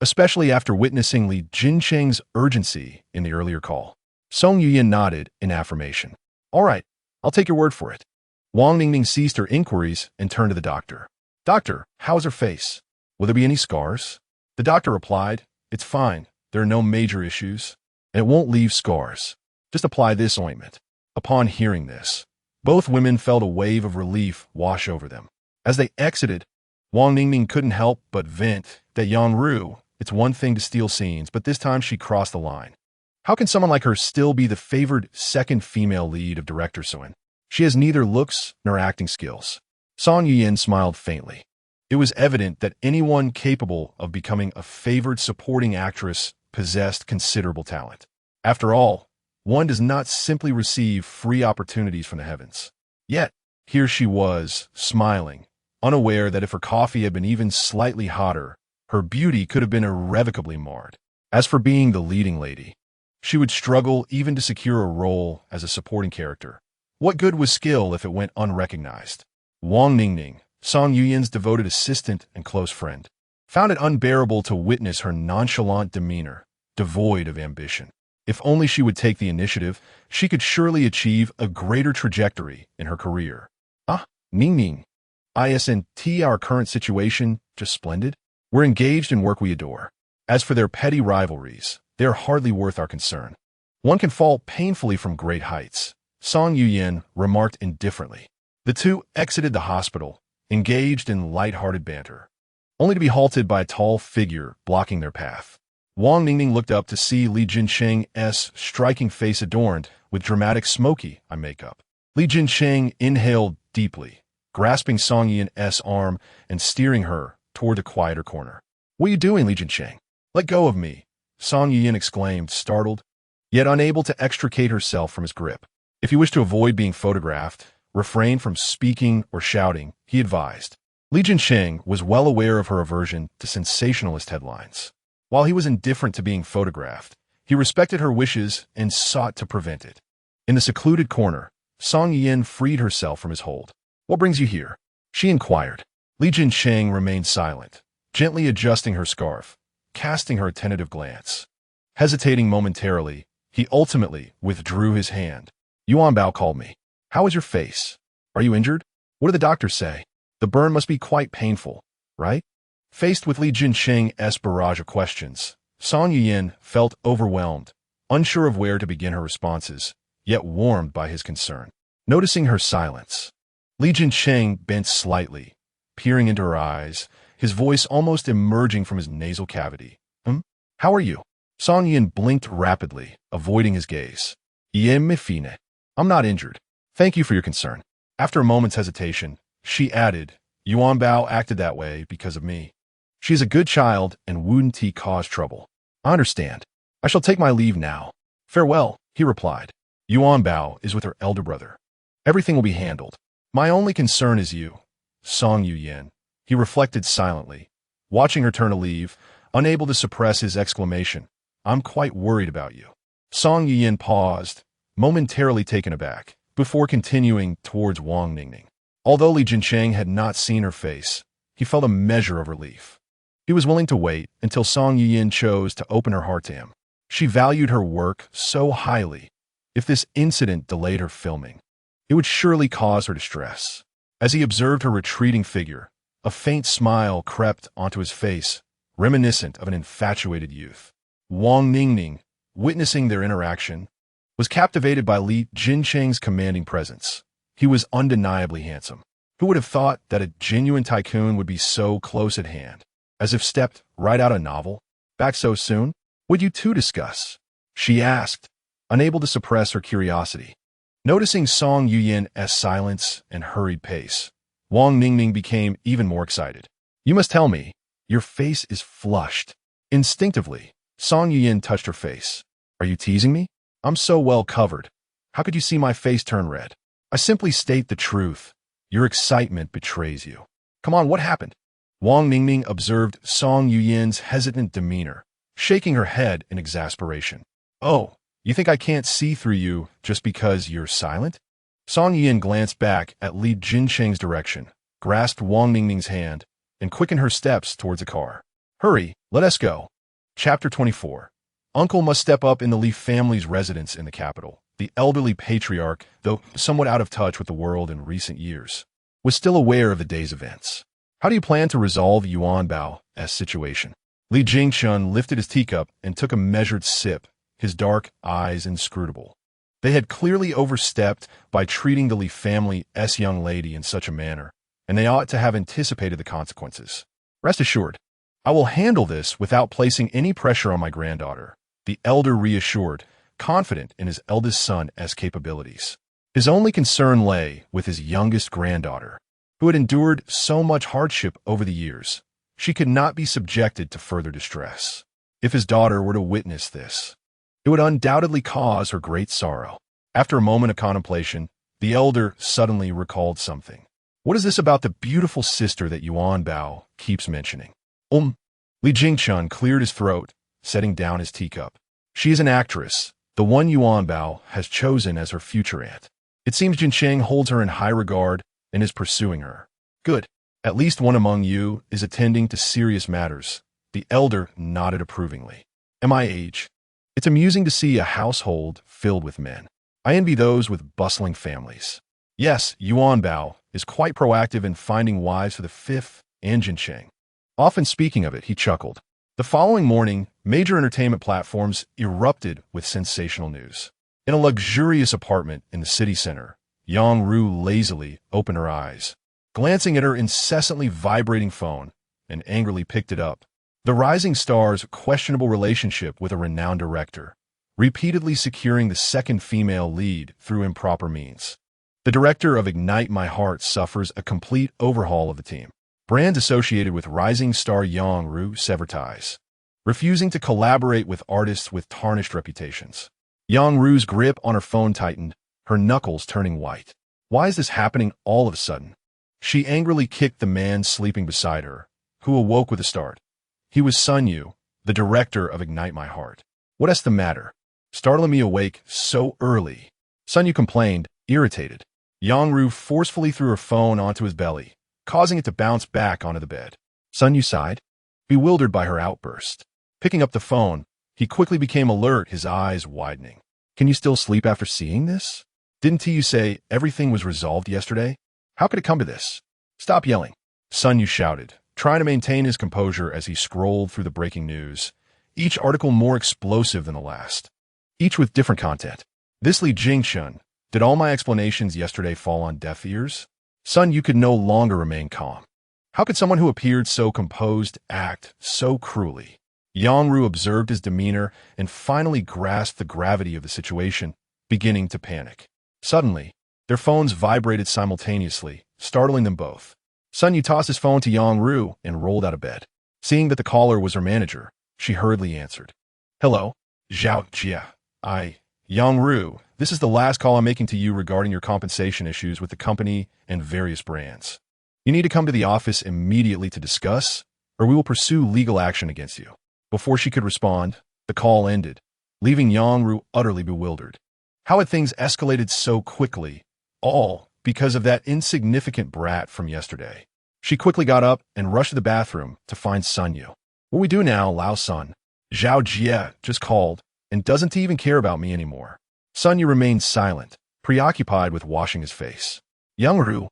especially after witnessing Li Jincheng's urgency in the earlier call. Song Yuyan nodded in affirmation. "All right, I'll take your word for it." Wang Ningning ceased her inquiries and turned to the doctor. "Doctor, how is her face? Will there be any scars?" The doctor replied, "It's fine. There are no major issues, and it won't leave scars. Just apply this ointment." Upon hearing this, both women felt a wave of relief wash over them. As they exited, Wang Ningning couldn't help but vent that Yang Ru, it's one thing to steal scenes, but this time she crossed the line. How can someone like her still be the favored second female lead of director Soin? She has neither looks nor acting skills. Song Yuyan smiled faintly. It was evident that anyone capable of becoming a favored supporting actress possessed considerable talent. After all, one does not simply receive free opportunities from the heavens. Yet, here she was, smiling, unaware that if her coffee had been even slightly hotter, her beauty could have been irrevocably marred. As for being the leading lady, she would struggle even to secure a role as a supporting character. What good was skill if it went unrecognized? Wang Ningning, Song Yuyan's devoted assistant and close friend, found it unbearable to witness her nonchalant demeanor, devoid of ambition. If only she would take the initiative, she could surely achieve a greater trajectory in her career. Ah, Ning. Isn't our current situation just splendid? We're engaged in work we adore. As for their petty rivalries, they are hardly worth our concern. One can fall painfully from great heights, Song Yuyan remarked indifferently. The two exited the hospital, engaged in light-hearted banter, only to be halted by a tall figure blocking their path. Wang Ningning looked up to see Li Jincheng's striking face adorned with dramatic smoky eye makeup. Li Jincheng inhaled deeply, grasping Song Yuyan's arm and steering her toward the quieter corner. "What are you doing, Li Jincheng? Let go of me," Song Yuyan exclaimed, startled, yet unable to extricate herself from his grip. "If you wish to avoid being photographed, refrain from speaking or shouting," he advised. Li Jincheng was well aware of her aversion to sensationalist headlines. While he was indifferent to being photographed, he respected her wishes and sought to prevent it. In the secluded corner, Song Yuyan freed herself from his hold. "What brings you here?" she inquired. Li Jincheng remained silent, gently adjusting her scarf, casting her a tentative glance. Hesitating momentarily, he ultimately withdrew his hand. "Yuanbao called me. How is your face? Are you injured? What do the doctors say? The burn must be quite painful, right?" Faced with Li Jincheng's barrage of questions, Song Yuyan felt overwhelmed, unsure of where to begin her responses, yet warmed by his concern. Noticing her silence, Li Jincheng bent slightly, peering into her eyes, his voice almost emerging from his nasal cavity. How are you?" Song Yuyan blinked rapidly, avoiding his gaze. "Fine. I'm not injured. Thank you for your concern." After a moment's hesitation, she added, "Yuanbao acted that way because of me. She is a good child and wouldn't cause trouble." "I understand. I shall take my leave now." "Farewell," he replied. "Yuanbao is with her elder brother. Everything will be handled. My only concern is you, Song Yuyan." He reflected silently, watching her turn to leave, unable to suppress his exclamation. "I'm quite worried about you." Song Yuyan paused, momentarily taken aback, before continuing towards Wang Ningning. Although Li Jincheng had not seen her face, he felt a measure of relief. He was willing to wait until Song Yuyan chose to open her heart to him. She valued her work so highly. If this incident delayed her filming, it would surely cause her distress. As he observed her retreating figure, a faint smile crept onto his face, reminiscent of an infatuated youth. Wang Ningning, witnessing their interaction, was captivated by Li Jincheng's commanding presence. He was undeniably handsome. Who would have thought that a genuine tycoon would be so close at hand, as if stepped right out of a novel? "Back so soon? What'd you two discuss?" she asked, unable to suppress her curiosity. Noticing Song Yuyan's silence and hurried pace, Wang Ningning became even more excited. "You must tell me. Your face is flushed." Instinctively, Song Yuyan touched her face. "Are you teasing me? I'm so well covered. How could you see my face turn red?" "I simply state the truth. Your excitement betrays you." "Come on, what happened?" Wang Ningning observed Song Yuyan's hesitant demeanor, shaking her head in exasperation. "Oh, you think I can't see through you just because you're silent?" Song Yuyan glanced back at Li Jincheng's direction, grasped Wang Ningning's hand, and quickened her steps towards the car. "Hurry, let us go." Chapter 24. Uncle must step up in the Li family's residence in the capital. The elderly patriarch, though somewhat out of touch with the world in recent years, was still aware of the day's events. "How do you plan to resolve Yuanbao's situation?" Li Jingchun lifted his teacup and took a measured sip, his dark eyes inscrutable. They had clearly overstepped by treating the Li family's young lady in such a manner, and they ought to have anticipated the consequences. "Rest assured, I will handle this without placing any pressure on my granddaughter," the elder reassured, confident in his eldest son's capabilities. His only concern lay with his youngest granddaughter, who had endured so much hardship over the years. She could not be subjected to further distress. If his daughter were to witness this, it would undoubtedly cause her great sorrow. After a moment of contemplation, the elder suddenly recalled something. "What is this about the beautiful sister that Yuanbao keeps mentioning?" Li Jingchun cleared his throat, setting down his teacup. "She is an actress, the one Yuanbao has chosen as her future aunt. It seems Jincheng holds her in high regard and is pursuing her." "Good. At least one among you is attending to serious matters." The elder nodded approvingly. "At my age, It's amusing to see a household filled with men. I envy those with bustling families. Yes, Yuanbao is quite proactive in finding wives for the fifth and Jiancheng. Often speaking of it, he chuckled. The following morning, major entertainment platforms erupted with sensational news. In a luxurious apartment in the city center, Yang Ru lazily opened her eyes, glancing at her incessantly vibrating phone, and angrily picked it up. The rising star's questionable relationship with a renowned director, repeatedly securing the second female lead through improper means. The director of Ignite My Heart suffers a complete overhaul of the team. Brands associated with rising star Yang Ru sever ties, refusing to collaborate with artists with tarnished reputations. Yang Ru's grip on her phone tightened, her knuckles turning white. Why is this happening all of a sudden? She angrily kicked the man sleeping beside her, who awoke with a start. He was Sun Yu, the director of Ignite My Heart. What's the matter? Startling me awake so early. Sun Yu complained, irritated. Yang Ru forcefully threw her phone onto his belly, causing it to bounce back onto the bed. Sun Yu sighed, bewildered by her outburst. Picking up the phone, he quickly became alert, his eyes widening. Can you still sleep after seeing this? Didn't you say everything was resolved yesterday? How could it come to this? Stop yelling, Sun Yu shouted, trying to maintain his composure as he scrolled through the breaking news, each article more explosive than the last, each with different content. This Li Jingshun, did all my explanations yesterday fall on deaf ears? Sun Yu could no longer remain calm. How could someone who appeared so composed act so cruelly? Yang Ru observed his demeanor and finally grasped the gravity of the situation, beginning to panic. Suddenly, their phones vibrated simultaneously, startling them both. Sun Yu tossed his phone to Yang Ru and rolled out of bed. Seeing that the caller was her manager, she hurriedly answered. Hello, Xiao Jia. Yang Ru, this is the last call I'm making to you regarding your compensation issues with the company and various brands. You need to come to the office immediately to discuss, or we will pursue legal action against you. Before she could respond, the call ended, leaving Yang Ru utterly bewildered. How had things escalated so quickly, all because of that insignificant brat from yesterday? She quickly got up and rushed to the bathroom to find Sun Yu. What we do now, Lao Sun? Xiao Jia just called and doesn't even care about me anymore. Sun Yu remained silent, preoccupied with washing his face. Yang Ru,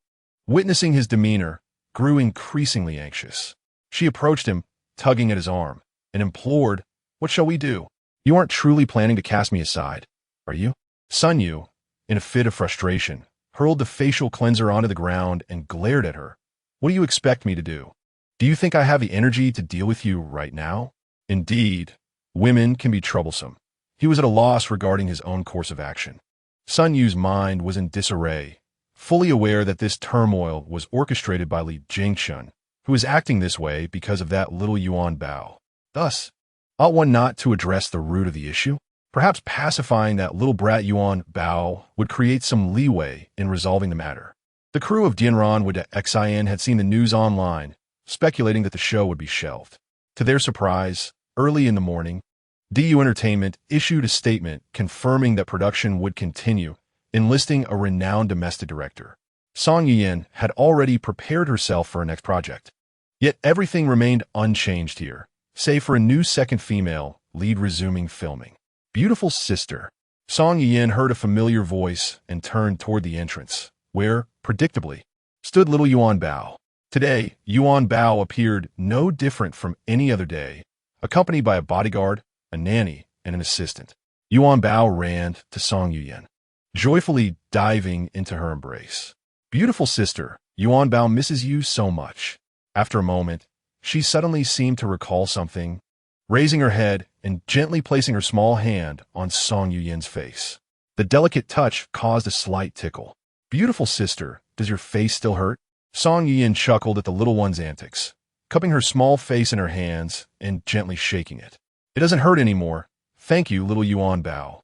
witnessing his demeanor, grew increasingly anxious. She approached him, tugging at his arm, and implored, what shall we do? You aren't truly planning to cast me aside, are you? Sun Yu, in a fit of frustration, hurled the facial cleanser onto the ground and glared at her. What do you expect me to do? Do you think I have the energy to deal with you right now? Indeed, women can be troublesome. He was at a loss regarding his own course of action. Sun Yu's mind was in disarray, fully aware that this turmoil was orchestrated by Li Jingshun, who was acting this way because of that little Yuanbao. Thus, ought one not to address the root of the issue? Perhaps pacifying that little brat Yuanbao would create some leeway in resolving the matter. The crew of Dianran with Xian had seen the news online, speculating that the show would be shelved. To their surprise, early in the morning, DU Entertainment issued a statement confirming that production would continue, enlisting a renowned domestic director. Song Yuyan had already prepared herself for her next project. Yet everything remained unchanged here, save for a new second female lead resuming filming. Beautiful sister. Song Yuyan heard a familiar voice and turned toward the entrance, where, predictably, stood little Yuanbao. Today, Yuanbao appeared no different from any other day, accompanied by a bodyguard, a nanny, and an assistant. Yuanbao ran to Song Yuyan, joyfully diving into her embrace. Beautiful sister, Yuanbao misses you so much. After a moment, she suddenly seemed to recall something, raising her head and gently placing her small hand on Song Yuyan's face. The delicate touch caused a slight tickle. Beautiful sister, does your face still hurt? Song Yuyan chuckled at the little one's antics, cupping her small face in her hands and gently shaking it. It doesn't hurt anymore. Thank you, little Yuanbao,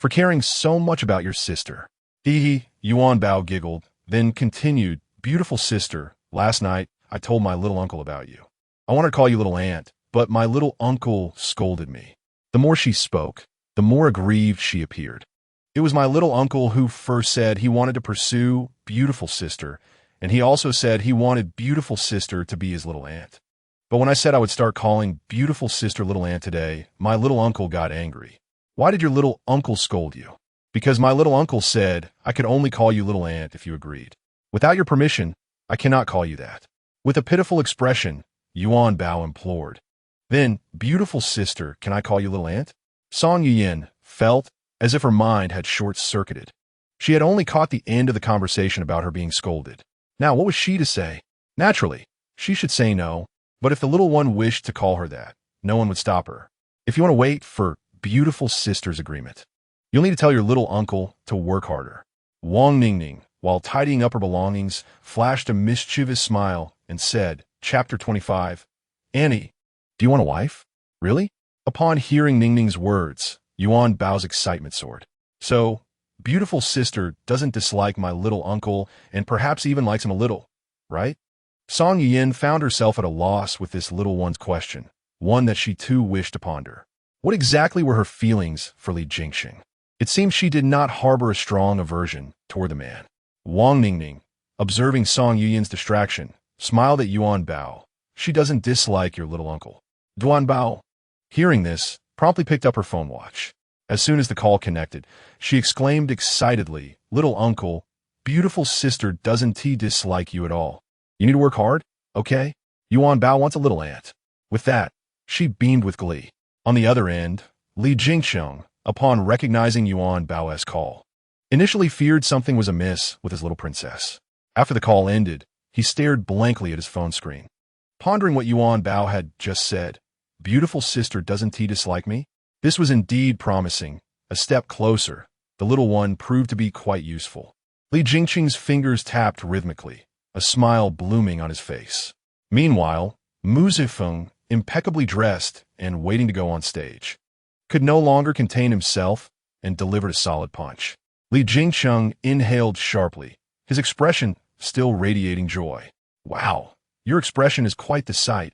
for caring so much about your sister. Hee, Yuanbao giggled, then continued, beautiful sister, last night I told my little uncle about you. I want to call you little aunt, but my little uncle scolded me. The more she spoke, the more aggrieved she appeared. It was my little uncle who first said he wanted to pursue beautiful sister, and he also said he wanted beautiful sister to be his little aunt. But when I said I would start calling beautiful sister little aunt today, my little uncle got angry. Why did your little uncle scold you? Because my little uncle said I could only call you little aunt if you agreed. Without your permission, I cannot call you that. With a pitiful expression, Yuanbao implored. Then, beautiful sister, can I call you little aunt? Song Yuyin felt as if her mind had short-circuited. She had only caught the end of the conversation about her being scolded. Now, what was she to say? Naturally, she should say no, but if the little one wished to call her that, no one would stop her. If you want to wait for beautiful sister's agreement, you'll need to tell your little uncle to work harder. Wang Ningning, while tidying up her belongings, flashed a mischievous smile and said, Chapter 25, Annie, do you want a wife? Really? Upon hearing Ningning's words, Yuanbao's excitement soared. So, beautiful sister doesn't dislike my little uncle and perhaps even likes him a little, right? Song Yuyin found herself at a loss with this little one's question, one that she too wished to ponder. What exactly were her feelings for Li Jingxing? It seemed she did not harbor a strong aversion toward the man. Wang Ningning, observing Song Yuyin's distraction, smiled at Yuanbao. She doesn't dislike your little uncle. Yuanbao, hearing this, promptly picked up her phone watch. As soon as the call connected, she exclaimed excitedly, Little uncle, beautiful sister doesn't dislike you at all. You need to work hard, okay? Yuanbao wants a little aunt. With that, she beamed with glee. On the other end, Li Jingxiang, upon recognizing Yuanbao's call, initially feared something was amiss with his little princess. After the call ended, he stared blankly at his phone screen. Pondering what Yuanbao had just said, beautiful sister doesn't dislike me? This was indeed promising. A step closer, the little one proved to be quite useful. Li Jingqing's fingers tapped rhythmically, a smile blooming on his face. Meanwhile, Mu Zifeng, impeccably dressed and waiting to go on stage, could no longer contain himself and delivered a solid punch. Li Jingqiang inhaled sharply, his expression still radiating joy. Wow, your expression is quite the sight.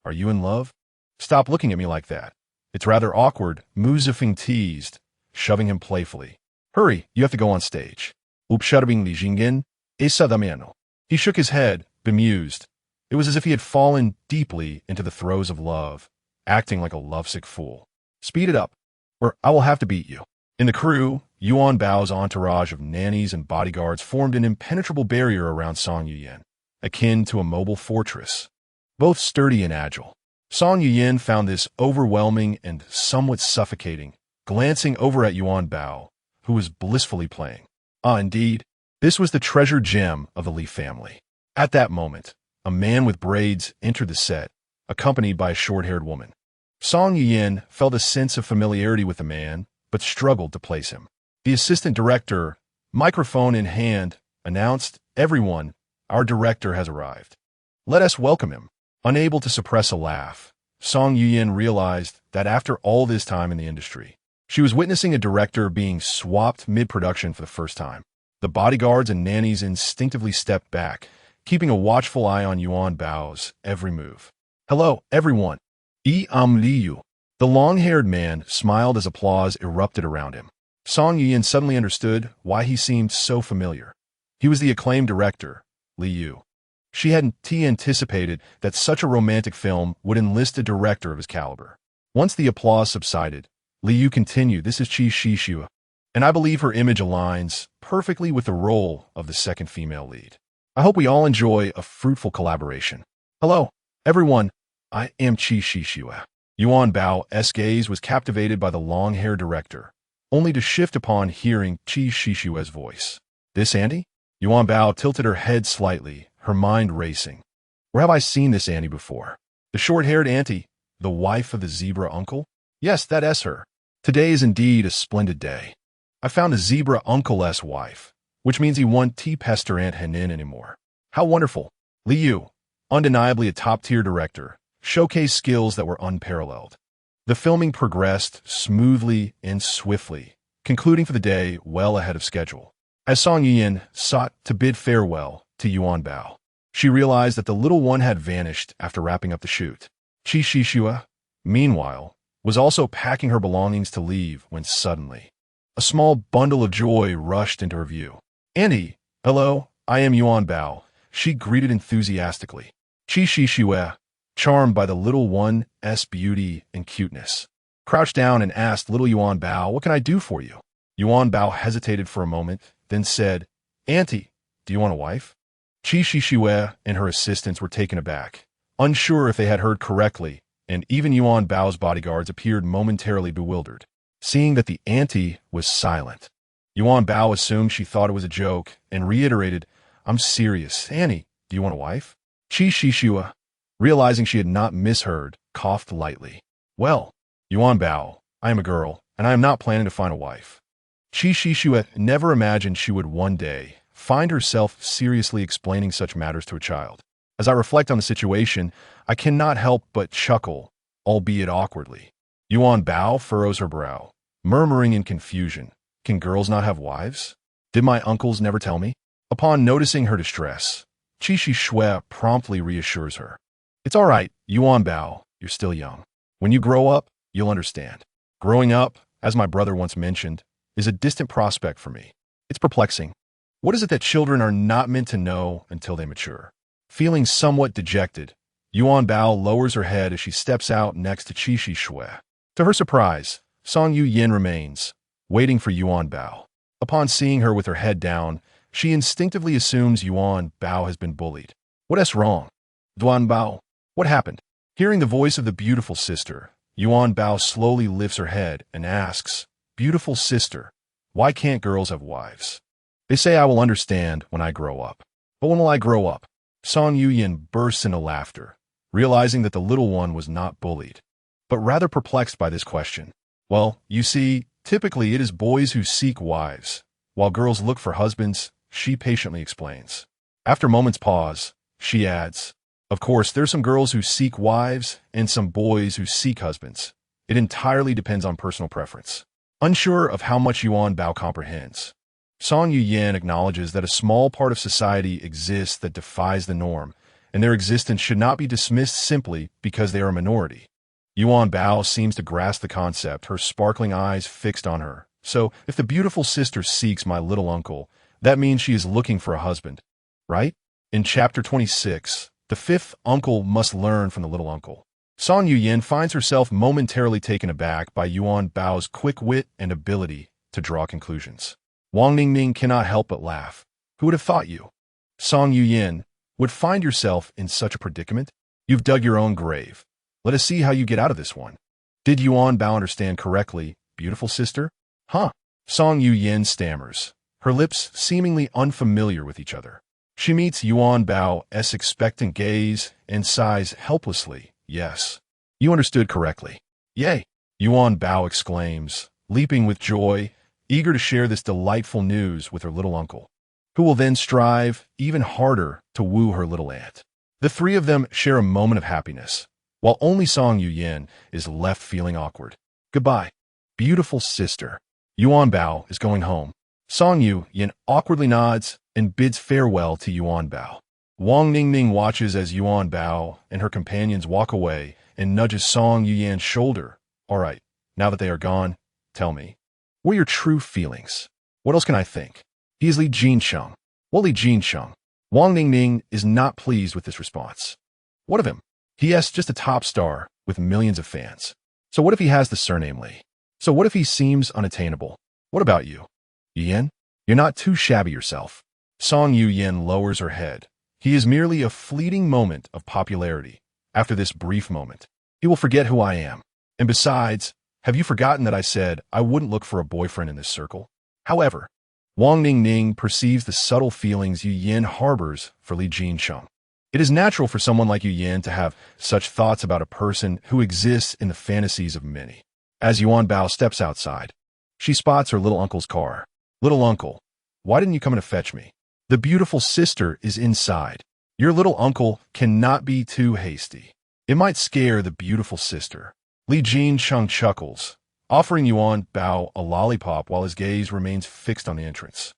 Are you in love? Stop looking at me like that. It's rather awkward, Mu Zifeng teased, shoving him playfully. Hurry, you have to go on stage. Upshutting Li Jinggen, esa damiano. He shook his head, bemused. It was as if he had fallen deeply into the throes of love, acting like a lovesick fool. Speed it up, or I will have to beat you. In the crew, Yuanbao's entourage of nannies and bodyguards formed an impenetrable barrier around Song Yuyin, akin to a mobile fortress, both sturdy and agile. Song Yuyin found this overwhelming and somewhat suffocating, glancing over at Yuanbao, who was blissfully playing. Ah, indeed, this was the treasured gem of the Li family. At that moment, a man with braids entered the set, accompanied by a short-haired woman. Song Yuyin felt a sense of familiarity with the man, but struggled to place him. The assistant director, microphone in hand, announced, Everyone, our director has arrived. Let us welcome him. Unable to suppress a laugh, Song Yuyin realized that after all this time in the industry, she was witnessing a director being swapped mid-production for the first time. The bodyguards and nannies instinctively stepped back, keeping a watchful eye on Yuanbao's every move. Hello, everyone. Liu. The long-haired man smiled as applause erupted around him. Song Yuyin suddenly understood why he seemed so familiar. He was the acclaimed director, Liu. She hadn't anticipated that such a romantic film would enlist a director of his caliber. Once the applause subsided, Liu continued, This is Qi Shixue, and I believe her image aligns perfectly with the role of the second female lead. I hope we all enjoy a fruitful collaboration. Hello, everyone. I am Qi Shixue. Yuanbao's gaze was captivated by the long-haired director, only to shift upon hearing Qi Shixue's voice. This Andy? Yuanbao tilted her head slightly, her mind racing. Where have I seen this Annie before? The short-haired auntie, the wife of the zebra uncle? Yes, that's her. Today is indeed a splendid day. I found a zebra uncle's wife, which means he won't pester Aunt Henin anymore. How wonderful. Liu, undeniably a top-tier director, showcased skills that were unparalleled. The filming progressed smoothly and swiftly, concluding for the day well ahead of schedule. As Song Yuyin sought to bid farewell to Yuanbao, she realized that the little one had vanished after wrapping up the shoot. Qi Shixue, meanwhile, was also packing her belongings to leave when suddenly, a small bundle of joy rushed into her view. Annie, hello, I am Yuanbao, she greeted enthusiastically. Qi Shixue, charmed by the little one's beauty and cuteness, crouched down and asked little Yuanbao, "What can I do for you?" Yuanbao hesitated for a moment, then said, "Auntie, do you want a wife?" Qi Shishue and her assistants were taken aback, unsure if they had heard correctly, and even Yuanbao's bodyguards appeared momentarily bewildered, seeing that the auntie was silent. Yuanbao assumed she thought it was a joke and reiterated, "I'm serious. Annie, do you want a wife?" Qi Shishue, realizing she had not misheard, coughed lightly. "Well, Yuanbao, I am a girl, and I am not planning to find a wife." Qi Shishue never imagined she would one day find herself seriously explaining such matters to a child. As I reflect on the situation, I cannot help but chuckle, albeit awkwardly. Yuanbao furrows her brow, murmuring in confusion, "Can girls not have wives? Did my uncles never tell me?" Upon noticing her distress, Qi Shishue promptly reassures her. "It's all right, Yuanbao, you're still young. When you grow up, you'll understand. Growing up, as my brother once mentioned, is a distant prospect for me. It's perplexing. What is it that children are not meant to know until they mature?" Feeling somewhat dejected, Yuanbao lowers her head as she steps out next to Qi Shishue. To her surprise, Song Yuyin remains, waiting for Yuanbao. Upon seeing her with her head down, she instinctively assumes Yuanbao has been bullied. "What's wrong? Yuanbao, what happened?" Hearing the voice of the beautiful sister, Yuanbao slowly lifts her head and asks, "Beautiful sister, why can't girls have wives? They say I will understand when I grow up. But when will I grow up?" Song Yuyin bursts into laughter, realizing that the little one was not bullied, but rather perplexed by this question. "Well, you see, typically it is boys who seek wives, while girls look for husbands," she patiently explains. After a moment's pause, she adds, "Of course, there's some girls who seek wives and some boys who seek husbands. It entirely depends on personal preference." Unsure of how much Yuanbao comprehends, Song Yuyin acknowledges that a small part of society exists that defies the norm, and their existence should not be dismissed simply because they are a minority. Yuanbao seems to grasp the concept, her sparkling eyes fixed on her. "So, if the beautiful sister seeks my little uncle, that means she is looking for a husband, right?" In Chapter 26, the fifth uncle must learn from the little uncle. Song Yuyin finds herself momentarily taken aback by Yuanbao's quick wit and ability to draw conclusions. Wang Ningning cannot help but laugh. "Who would have thought you, Song Yuyin, would find yourself in such a predicament? You've dug your own grave. Let us see how you get out of this one." "Did Yuanbao understand correctly, beautiful sister?" "Huh?" Song Yuyin stammers, her lips seemingly unfamiliar with each other. She meets Yuanbao's expectant gaze and sighs helplessly. "Yes, you understood correctly." "Yay!" Yuanbao exclaims, leaping with joy, eager to share this delightful news with her little uncle, who will then strive even harder to woo her little aunt. The three of them share a moment of happiness, while only Song Yuyin is left feeling awkward. "Goodbye, beautiful sister. Yuanbao is going home." Song Yuyin awkwardly nods and bids farewell to Yuanbao. Wang Ningning watches as Yuanbao and her companions walk away and nudges Song Yuyin's shoulder. "All right, now that they are gone, tell me, what are your true feelings? What else can I think?" "He is Li Jinsheng." "What Li Jinsheng?" Wang Ningning is not pleased with this response. "What of him? He is just a top star with millions of fans. So what if he has the surname Li? So what if he seems unattainable? What about you, Yuyin? You're not too shabby yourself." Song Yuyin lowers her head. He is merely a fleeting moment of popularity. After this brief moment, he will forget who I am. And besides, have you forgotten that I said I wouldn't look for a boyfriend in this circle? However, Wang Ningning perceives the subtle feelings Yuyin harbors for Li Jinsheng. It is natural for someone like Yuyin to have such thoughts about a person who exists in the fantasies of many. As Yuanbao steps outside, she spots her little uncle's car. "Little uncle, why didn't you come to fetch me? The beautiful sister is inside. Your little uncle cannot be too hasty. It might scare the beautiful sister." Li Jinsheng chuckles, offering Yuanbao a lollipop while his gaze remains fixed on the entrance.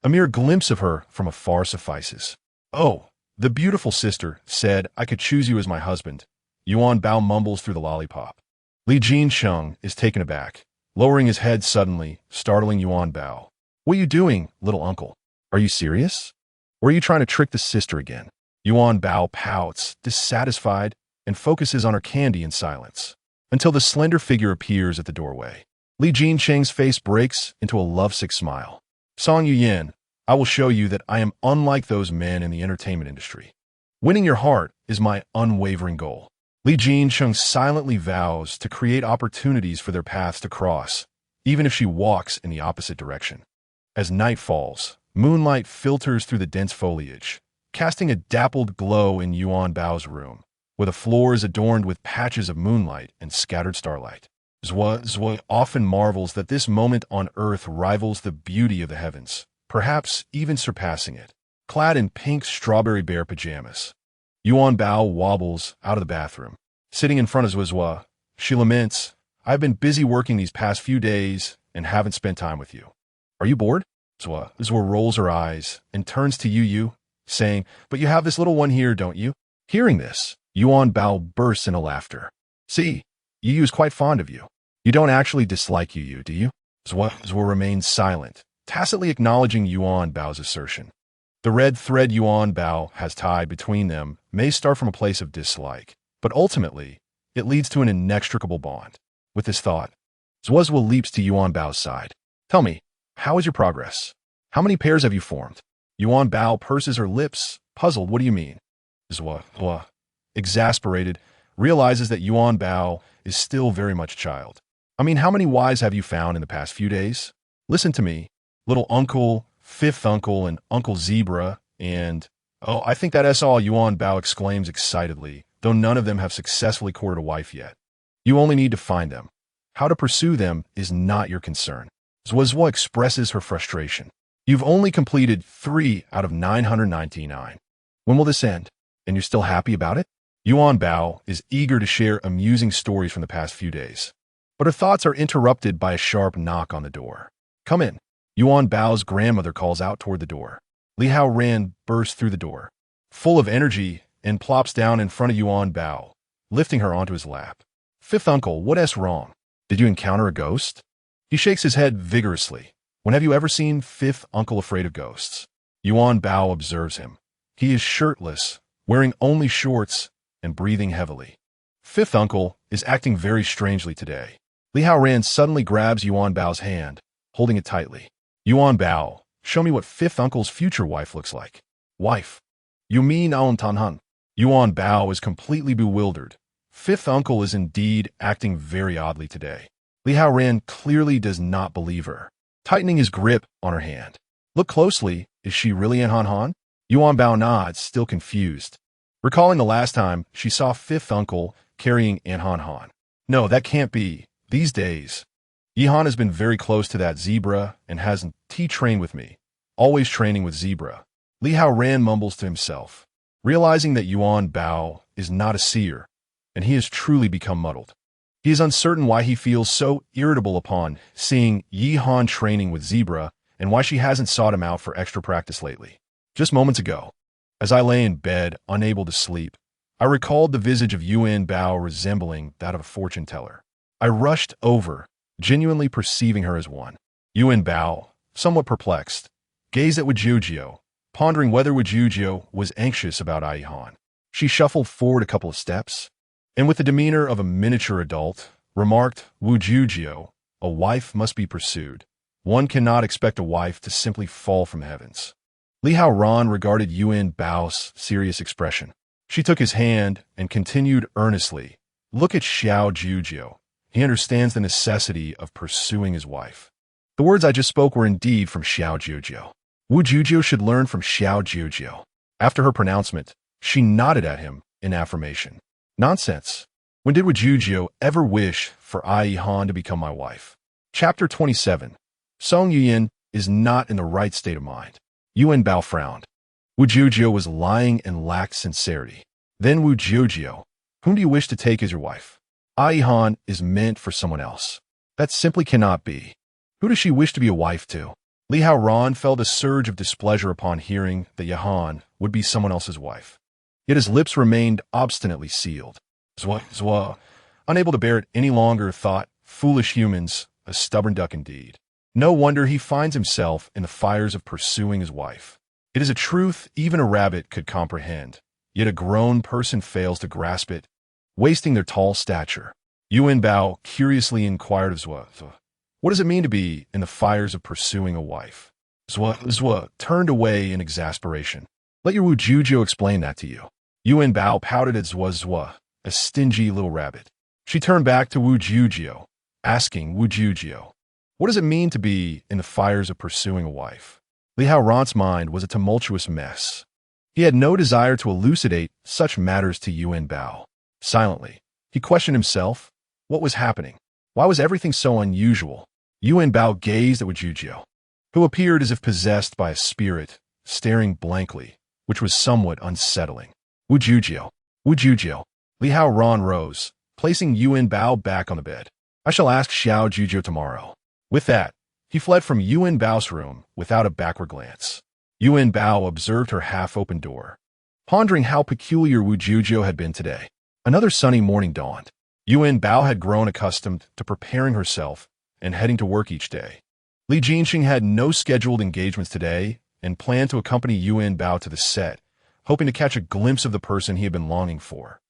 A mere glimpse of her from afar suffices. "Oh, the beautiful sister said I could choose you as my husband." Yuanbao mumbles through the lollipop. Li Jinsheng is taken aback, lowering his head suddenly, startling Yuanbao. "What are you doing, little uncle? Are you serious? Or are you trying to trick the sister again?" Yuanbao pouts, dissatisfied, and focuses on her candy in silence. until the slender figure appears at the doorway. Li Jincheng's face breaks into a lovesick smile. Song Yuyan, I will show you that I am unlike those men in the entertainment industry. Winning your heart is my unwavering goal. Li Jincheng silently vows to create opportunities for their paths to cross, even if she walks in the opposite direction. As night falls, moonlight filters through the dense foliage, casting a dappled glow in Yuanbao's room, where the floor is adorned with patches of moonlight and scattered starlight. Zhua often marvels that this moment on earth rivals the beauty of the heavens, perhaps even surpassing it. Clad in pink strawberry bear pajamas, Yuanbao wobbles out of the bathroom. Sitting in front of Zhua, she laments, I've been busy working these past few days and haven't spent time with you. Are you bored? Zhua rolls her eyes and turns to Yu, saying, but you have this little one here, don't you? Hearing this, Yuanbao bursts into laughter. See, Yu is quite fond of you. You don't actually dislike Yu, do you? Zhua remains silent, tacitly acknowledging Yuanbao's assertion. The red thread Yuanbao has tied between them may start from a place of dislike, but ultimately, it leads to an inextricable bond. With this thought, Zhua leaps to Yuanbao's side. Tell me, how is your progress? How many pairs have you formed? Yuanbao purses her lips, puzzled. What do you mean? Zhua, exasperated, realizes that Yuanbao is still very much a child. I mean, how many wives have you found in the past few days? Listen to me, little uncle, fifth uncle, and Uncle Zebra, and... Oh, I think that's all, Yuanbao exclaims excitedly, though none of them have successfully courted a wife yet. You only need to find them. How to pursue them is not your concern. Zhua expresses her frustration. You've only completed 3 out of 999. When will this end? And you're still happy about it? Yuanbao is eager to share amusing stories from the past few days. But her thoughts are interrupted by a sharp knock on the door. Come in. Yuanbao's grandmother calls out toward the door. Li Haoran bursts through the door, full of energy, and plops down in front of Yuanbao, lifting her onto his lap. Fifth uncle, what's wrong? Did you encounter a ghost? He shakes his head vigorously. When have you ever seen fifth uncle afraid of ghosts? Yuanbao observes him. He is shirtless, wearing only shorts, and breathing heavily. Fifth uncle is acting very strangely today. Li Haoran suddenly grabs Yuanbao's hand, holding it tightly. Yuanbao, show me what fifth uncle's future wife looks like. Wife? You mean Aon Tanhan? Yuanbao is completely bewildered. Fifth uncle is indeed acting very oddly today. Li Haoran clearly does not believe her, tightening his grip on her hand. Look closely, is she really Han? Yuanbao nods, still confused, recalling the last time she saw fifth uncle carrying Han. No, that can't be. These days, Yihan has been very close to that Zebra and hasn't trained with me, always training with Zebra. Li Haoran mumbles to himself, realizing that Yuanbao is not a seer, and he has truly become muddled. He is uncertain why he feels so irritable upon seeing Yihan training with Zebra and why she hasn't sought him out for extra practice lately. Just moments ago, as I lay in bed, unable to sleep, I recalled the visage of Yuanbao resembling that of a fortune teller. I rushed over, genuinely perceiving her as one. Yuanbao, somewhat perplexed, gazed at Wujujio, pondering whether Wujujio was anxious about Yihan. She shuffled forward a couple of steps, and with the demeanor of a miniature adult, remarked, Wujujio, a wife must be pursued. One cannot expect a wife to simply fall from the heavens. Li Haoran regarded Yuanbao's serious expression. She took his hand and continued earnestly, look at Xiao Yuanbao. He understands the necessity of pursuing his wife. The words I just spoke were indeed from Xiao Yuanbao. Wujujio should learn from Xiao Yuanbao. After her pronouncement, she nodded at him in affirmation. Nonsense. When did Wujujio ever wish for Yihan to become my wife? Chapter 27. Song Yuyan is not in the right state of mind. Yuanbao frowned. Wujujio was lying and lacked sincerity. Then Wujujio, whom do you wish to take as your wife? Yihan is meant for someone else. That simply cannot be. Who does she wish to be a wife to? Li Haoran felt a surge of displeasure upon hearing that Yihan would be someone else's wife. Yet his lips remained obstinately sealed. Zhua, unable to bear it any longer, thought, foolish humans, a stubborn duck indeed. No wonder he finds himself in the fires of pursuing his wife. It is a truth even a rabbit could comprehend, yet a grown person fails to grasp it, wasting their tall stature. Yuanbao curiously inquired of Zhua. What does it mean to be in the fires of pursuing a wife? Zhua turned away in exasperation. Let your Wu Juzhou explain that to you. Yuanbao pouted at Zhua, a stingy little rabbit. She turned back to Wu Juzhou, asking Wu Juzhou, what does it mean to be in the fires of pursuing a wife? Li Haoran's mind was a tumultuous mess. He had no desire to elucidate such matters to Yuanbao. Silently, he questioned himself. What was happening? Why was everything so unusual? Yuanbao gazed at Wu Juzhou, who appeared as if possessed by a spirit, staring blankly, which was somewhat unsettling. Wu Juzhou. Li Haoran rose, placing Yuanbao back on the bed. I shall ask Xiao Juzhou tomorrow. With that, he fled from Yuanbao's room without a backward glance. Yuanbao observed her half-open door, pondering how peculiar Wu Juzhou had been today. Another sunny morning dawned. Yuanbao had grown accustomed to preparing herself and heading to work each day. Li Jinxing had no scheduled engagements today and planned to accompany Yuanbao to the set, hoping to catch a glimpse of the person he had been longing for.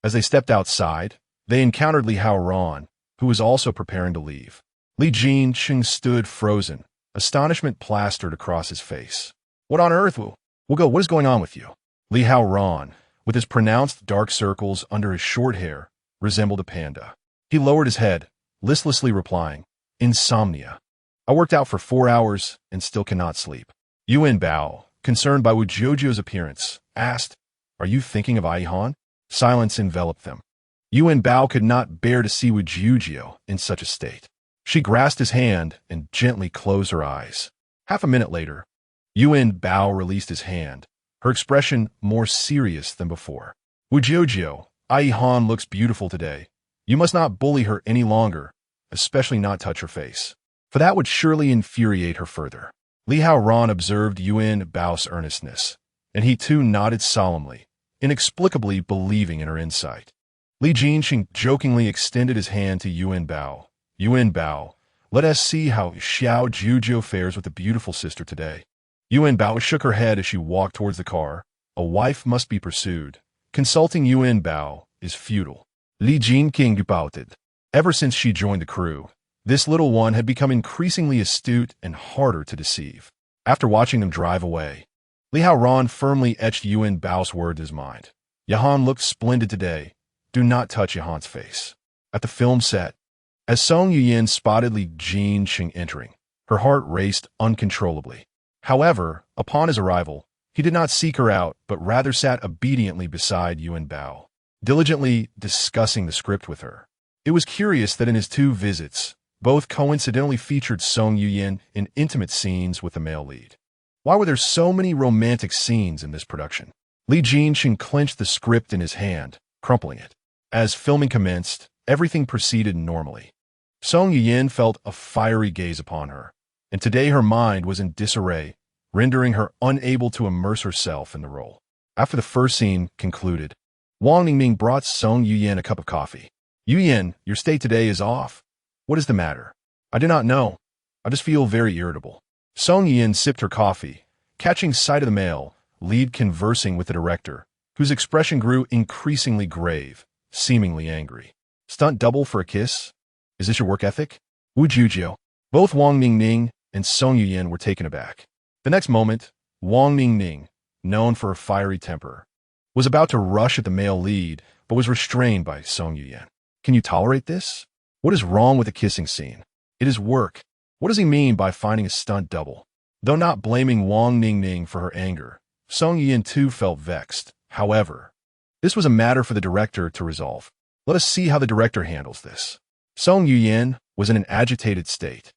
As they stepped outside, they encountered Li Haoran, who was also preparing to leave. Li Jinxing stood frozen, astonishment plastered across his face. What on earth, Wu? What is going on with you? Li Haoran, with his pronounced dark circles under his short hair, resembled a panda. He lowered his head, listlessly replying, insomnia. I worked out for 4 hours and still cannot sleep. Yuanbao, concerned by Wu Juzhou's appearance, asked, Are you thinking of Aihan? Silence enveloped them. Yuanbao could not bear to see Wu Juzhou in such a state. She grasped his hand and gently closed her eyes. Half a minute later, Yuanbao released his hand, her expression more serious than before. Wu Juzhou, Aihan looks beautiful today. You must not bully her any longer, especially not touch her face, for that would surely infuriate her further. Li Haoran observed Yuanbao's earnestness, and he too nodded solemnly, inexplicably believing in her insight. Li Jinxing jokingly extended his hand to Yuanbao. Yuanbao, let us see how Xiao Juzhou fares with the beautiful sister today. Yuanbao shook her head as she walked towards the car. A wife must be pursued. Consulting Yuanbao is futile. Li Jinxing pouted. Ever since she joined the crew, this little one had become increasingly astute and harder to deceive. After watching them drive away, Li Haoran firmly etched Yuanbao's words in his mind. Yahan looked splendid today. Do not touch Yahan's face. At the film set, as Song Yuyan spotted Li Jinxing entering, her heart raced uncontrollably. However, upon his arrival, he did not seek her out, but rather sat obediently beside Yuanbao, diligently discussing the script with her. It was curious that in his 2 visits, both coincidentally featured Song Yuyan in intimate scenes with the male lead. Why were there so many romantic scenes in this production? Li Jinxing clenched the script in his hand, crumpling it. As filming commenced, everything proceeded normally. Song Yuyan felt a fiery gaze upon her, and today her mind was in disarray, rendering her unable to immerse herself in the role. After the first scene concluded, Wang Ningming brought Song Yuyan a cup of coffee. Yuyan, your state today is off. What is the matter? I do not know. I just feel very irritable. Song Yuyan sipped her coffee, catching sight of the male lead conversing with the director, whose expression grew increasingly grave, seemingly angry. Stunt double for a kiss? Is this your work ethic? Wu Juzhou. Both Wang Ningning and Song Yuyan were taken aback. The next moment, Wang Ningning, known for her fiery temper, was about to rush at the male lead, but was restrained by Song Yuyan. Can you tolerate this? What is wrong with the kissing scene? It is work. What does he mean by finding a stunt double? Though not blaming Wang Ningning for her anger, Song Yuyan too felt vexed. However, this was a matter for the director to resolve. Let us see how the director handles this. Song Yuyan was in an agitated state,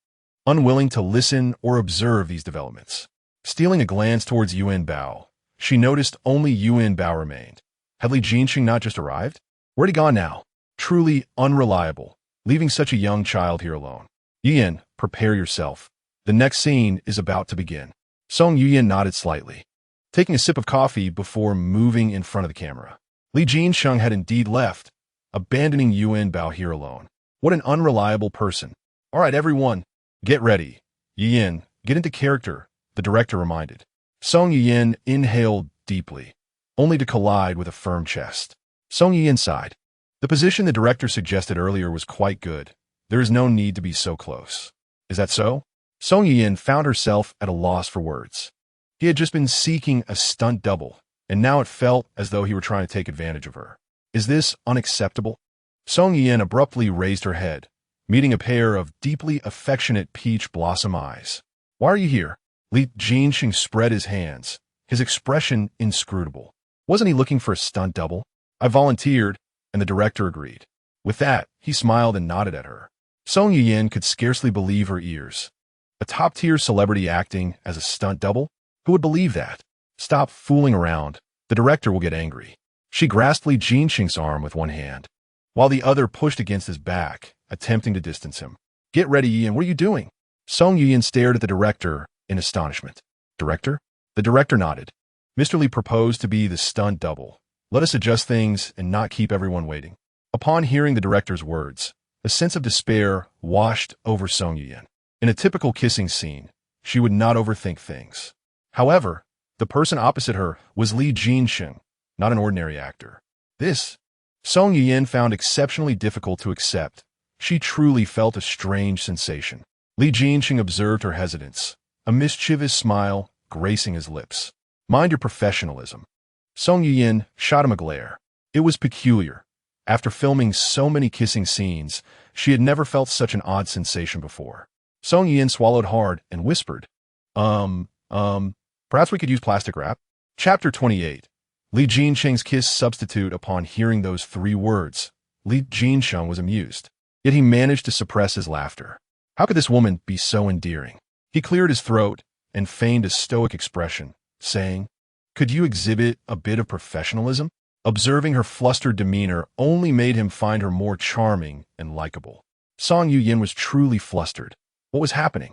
unwilling to listen or observe these developments. Stealing a glance towards Yuanbao, she noticed only Yuanbao remained. Had Li Jinxing not just arrived? Where'd he gone now? Truly unreliable, leaving such a young child here alone. Yuyan, prepare yourself. The next scene is about to begin. Song Yuyan nodded slightly, taking a sip of coffee before moving in front of the camera. Li Jinxing had indeed left, abandoning Yuanbao here alone. What an unreliable person. All right, everyone, get ready. Yuyan, get into character, the director reminded. Song Yuyan inhaled deeply, only to collide with a firm chest. Song Yuyan sighed. The position the director suggested earlier was quite good. There is no need to be so close. Is that so? Song Yin found herself at a loss for words. He had just been seeking a stunt double, and now it felt as though he were trying to take advantage of her. Is this unacceptable? Song Yin abruptly raised her head, meeting a pair of deeply affectionate peach blossom eyes. Why are you here? Li Jinxing spread his hands, his expression inscrutable. Wasn't he looking for a stunt double? I volunteered, and the director agreed. With that, he smiled and nodded at her. Song Yin could scarcely believe her ears. A top-tier celebrity acting as a stunt double? Who would believe that? Stop fooling around. The director will get angry. She grasped Li Jinxing's arm with one hand, while the other pushed against his back, attempting to distance him. Get ready, Yin. What are you doing? Song Yin stared at the director in astonishment. Director? The director nodded. Mr. Li proposed to be the stunt double. Let us adjust things and not keep everyone waiting. Upon hearing the director's words, a sense of despair washed over Song Yin. In a typical kissing scene, she would not overthink things. However, the person opposite her was Li Jinxing, not an ordinary actor. This, Song Yin found exceptionally difficult to accept. She truly felt a strange sensation. Li Jinxing observed her hesitance, a mischievous smile gracing his lips. Mind your professionalism. Song Yin shot him a glare. It was peculiar. After filming so many kissing scenes, she had never felt such an odd sensation before. Song Yin swallowed hard and whispered, perhaps we could use plastic wrap? Chapter 28. Li Jinxing's kiss substitute. Upon hearing those 3 words, Li Jinxing was amused. Yet he managed to suppress his laughter. How could this woman be so endearing? He cleared his throat and feigned a stoic expression, saying, could you exhibit a bit of professionalism? Observing her flustered demeanor only made him find her more charming and likable. Song Yin was truly flustered. What was happening?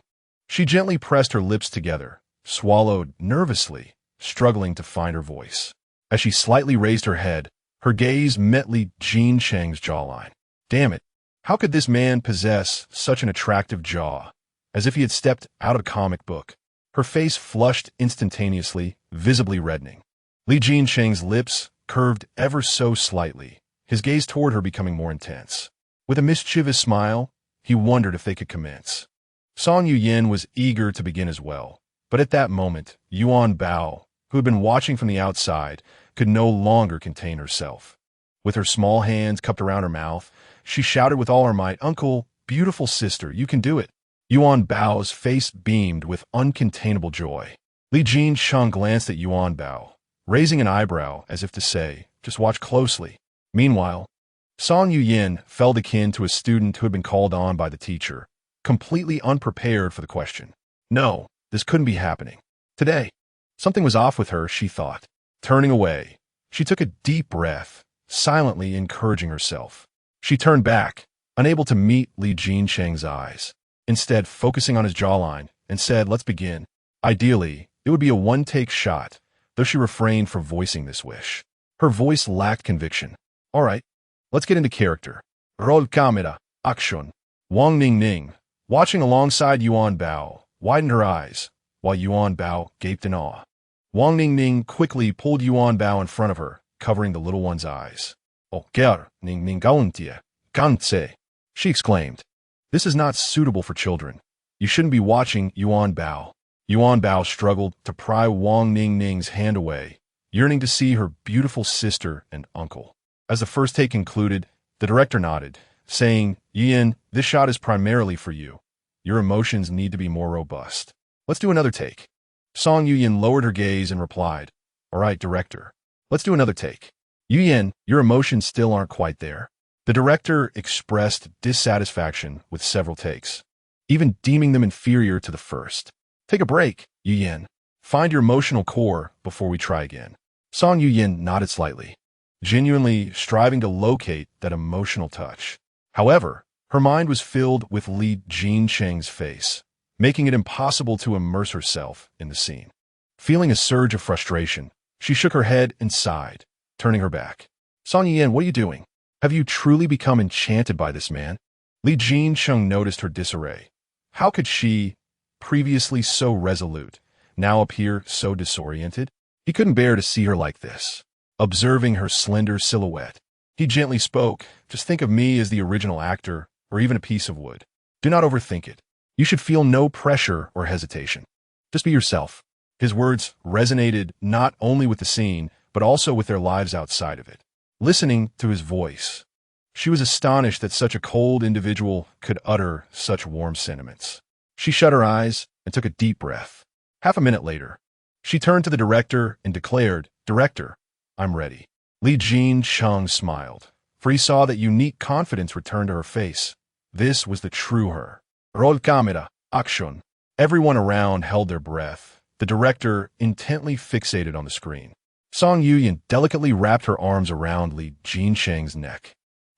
She gently pressed her lips together, swallowed nervously, struggling to find her voice. As she slightly raised her head, her gaze met Li Jinxing's jawline. Damn it, how could this man possess such an attractive jaw? As if he had stepped out of a comic book. Her face flushed instantaneously, visibly reddening. Li Jinxing's lips curved ever so slightly, his gaze toward her becoming more intense. With a mischievous smile, he wondered if they could commence. Song Yin was eager to begin as well, but at that moment, Yuanbao, who had been watching from the outside, could no longer contain herself. With her small hands cupped around her mouth, she shouted with all her might, Uncle, beautiful sister, you can do it. Yuanbao's face beamed with uncontainable joy. Li Jinxing glanced at Yuanbao, raising an eyebrow as if to say, just watch closely. Meanwhile, Song Yin felt akin to a student who had been called on by the teacher, completely unprepared for the question. No, this couldn't be happening. Today, something was off with her, she thought. Turning away, she took a deep breath, silently encouraging herself. She turned back, unable to meet Li Jinxing's eyes, instead focusing on his jawline, and said, let's begin. Ideally, it would be a one-take shot, though she refrained from voicing this wish. Her voice lacked conviction. All right, let's get into character. Roll camera, action. Wang Ningning, watching alongside Yuanbao, widened her eyes, while Yuanbao gaped in awe. Wang Ningning quickly pulled Yuanbao in front of her, covering the little one's eyes. Oh, ger, Ningning gauntie, ganse, she exclaimed. This is not suitable for children. You shouldn't be watching Yuanbao. Yuanbao struggled to pry Wang Ningning's hand away, yearning to see her beautiful sister and uncle. As the first take concluded, the director nodded, saying, Yin, this shot is primarily for you. Your emotions need to be more robust. Let's do another take. Song Yin lowered her gaze and replied, all right, director. Let's do another take. Yin, your emotions still aren't quite there. The director expressed dissatisfaction with several takes, even deeming them inferior to the first. Take a break, Yin. Find your emotional core before we try again. Song Yin nodded slightly, genuinely striving to locate that emotional touch. However, her mind was filled with Li Jinxing's face, making it impossible to immerse herself in the scene. Feeling a surge of frustration, she shook her head and sighed, turning her back. Song Yin, what are you doing? Have you truly become enchanted by this man? Li Jinxing noticed her disarray. How could she, previously so resolute, now appear so disoriented? He couldn't bear to see her like this. Observing her slender silhouette, He gently spoke. Just think of me as the original actor, or even a piece of wood. Do not overthink it. You should feel no pressure or hesitation. Just be yourself. His words resonated not only with the scene, but also with their lives outside of it. Listening to his voice, she was astonished that such a cold individual could utter such warm sentiments. She shut her eyes and took a deep breath. Half a minute later, she turned to the director and declared, "Director, I'm ready." Li Jin-chung smiled, for he saw that unique confidence return to her face. This was the true her. Roll camera, action. Everyone around held their breath, the director intently fixated on the screen. Song Yuyan delicately wrapped her arms around Li Jin-cheng's neck,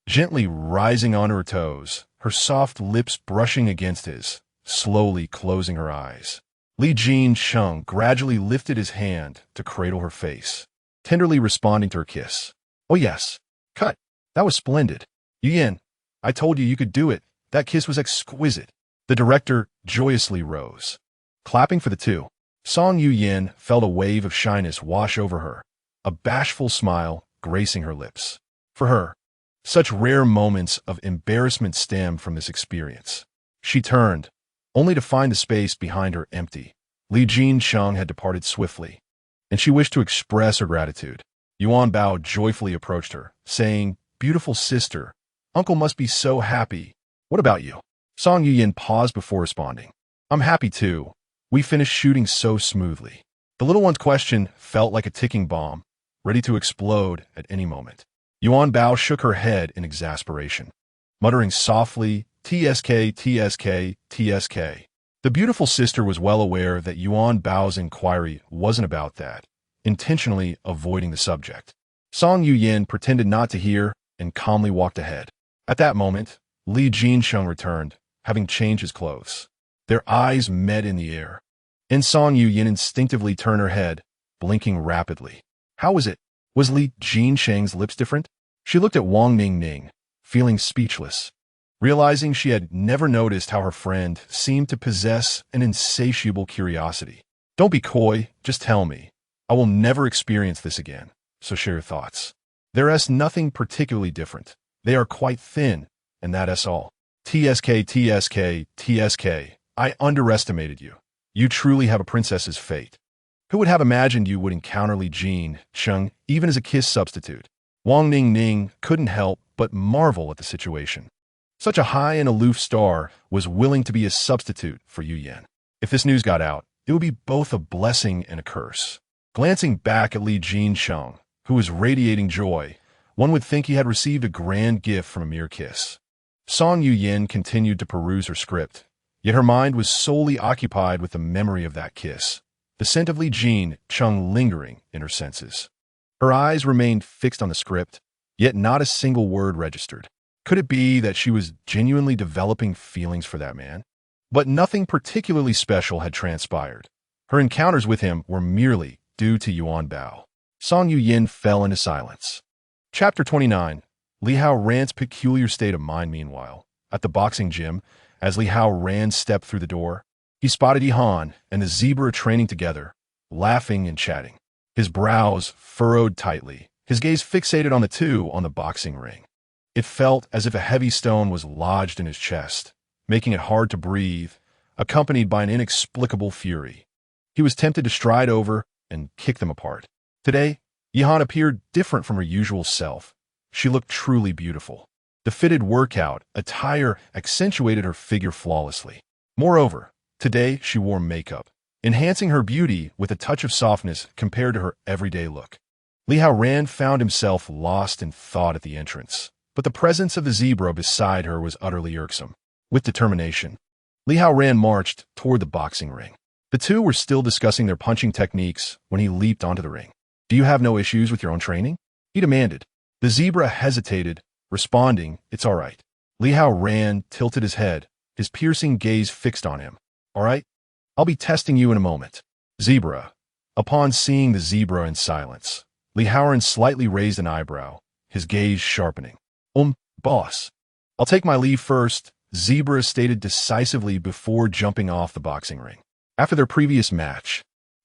gently rising onto her toes, her soft lips brushing against his, slowly closing her eyes. Li Jin-chung gradually lifted his hand to cradle her face, tenderly responding to her kiss. "Oh yes. Cut. That was splendid. Yuyan, I told you you could do it. That kiss was exquisite." The director joyously rose, clapping for the two. Song Yuyan felt a wave of shyness wash over her, a bashful smile gracing her lips. For her, such rare moments of embarrassment stemmed from this experience. She turned, only to find the space behind her empty. Li Jin-chung had departed swiftly, and she wished to express her gratitude. Yuanbao joyfully approached her, saying, "Beautiful sister, uncle must be so happy. What about you?" Song Yuyan paused before responding. "I'm happy too. We finished shooting so smoothly." The little one's question felt like a ticking bomb, ready to explode at any moment. Yuanbao shook her head in exasperation, muttering softly, "TSK, TSK, TSK." The beautiful sister was well aware that Yuanbao's inquiry wasn't about that, intentionally avoiding the subject. Song Yuyan pretended not to hear and calmly walked ahead. At that moment, Li Jin-chung returned, having changed his clothes. Their eyes met in the air, and Song Yuyan instinctively turned her head, blinking rapidly. How was it? Was Li Jin-cheng's lips different? She looked at Wang Ning, feeling speechless, realizing she had never noticed how her friend seemed to possess an insatiable curiosity. "Don't be coy, just tell me. I will never experience this again, so share your thoughts." "There is nothing particularly different. They are quite thin, and that is all." "TSK, TSK, TSK. I underestimated you. You truly have a princess's fate. Who would have imagined you would encounter Li Jin-chung even as a kiss substitute?" Wang Ning couldn't help but marvel at the situation. Such a high and aloof star was willing to be a substitute for Yu Yan. If this news got out, it would be both a blessing and a curse. Glancing back at Li Jin-chung, who was radiating joy, one would think he had received a grand gift from a mere kiss. Song Yuyan continued to peruse her script, yet her mind was solely occupied with the memory of that kiss, the scent of Li Jin-chung lingering in her senses. Her eyes remained fixed on the script, yet not a single word registered. Could it be that she was genuinely developing feelings for that man? But nothing particularly special had transpired. Her encounters with him were merely due to Yuanbao. Song Yuyan fell into silence. Chapter 29. Li Hao Ran's peculiar state of mind. Meanwhile, at the boxing gym, as Li Hao Ran stepped through the door, he spotted Yihan and the zebra training together, laughing and chatting. His brows furrowed tightly, his gaze fixated on the two on the boxing ring. It felt as if a heavy stone was lodged in his chest, making it hard to breathe, accompanied by an inexplicable fury. He was tempted to stride over and kick them apart. Today, Yihan appeared different from her usual self. She looked truly beautiful. The fitted workout attire accentuated her figure flawlessly. Moreover, today she wore makeup, enhancing her beauty with a touch of softness compared to her everyday look. Li Hao Ran found himself lost in thought at the entrance, but the presence of the zebra beside her was utterly irksome. With determination, Li Hao Ran marched toward the boxing ring. The two were still discussing their punching techniques when he leaped onto the ring. "Do you have no issues with your own training?" he demanded. The zebra hesitated, responding, "It's all right." Li Hao Ran tilted his head, his piercing gaze fixed on him. "All right? I'll be testing you in a moment." Zebra. Upon seeing the zebra in silence, Li Hao Ran slightly raised an eyebrow, his gaze sharpening. Boss. I'll take my leave first," Zebra stated decisively before jumping off the boxing ring. After their previous match,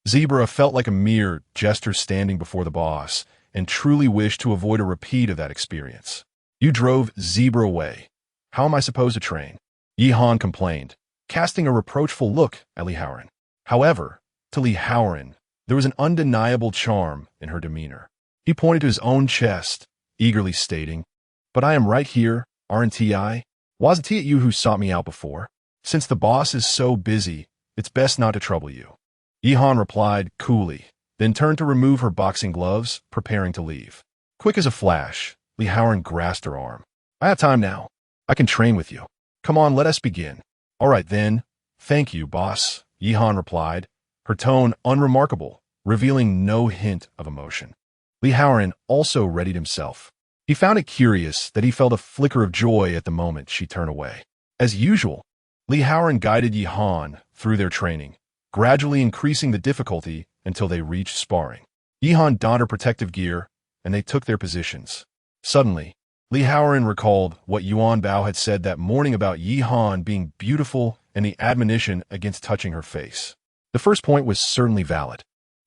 Zebra felt like a mere jester standing before the boss, and truly wished to avoid a repeat of that experience. You drove Zebra away. How am I supposed to train? Yi Han complained, casting a reproachful look at Li Haoran. However, to Li Haoran, there was an undeniable charm in her demeanor. He pointed to his own chest, eagerly stating, "But I am right here, aren't I? Wasn't it you who sought me out before? Since the boss is so busy, it's best not to trouble you." Yi Han replied coolly, then turned to remove her boxing gloves, preparing to leave. Quick as a flash, Li Haoran grasped her arm. "I have time now. I can train with you. Come on, let us begin." "All right then. Thank you, boss," Yi Han replied, her tone unremarkable, revealing no hint of emotion. Li Haoran also readied himself. He found it curious that he felt a flicker of joy at the moment she turned away. As usual, Li Haoran guided Yi Han through their training, gradually increasing the difficulty until they reached sparring. Yi Han donned her protective gear, and they took their positions. Suddenly, Li Haoran recalled what Yuanbao had said that morning about Yi Han being beautiful and the admonition against touching her face. The first point was certainly valid.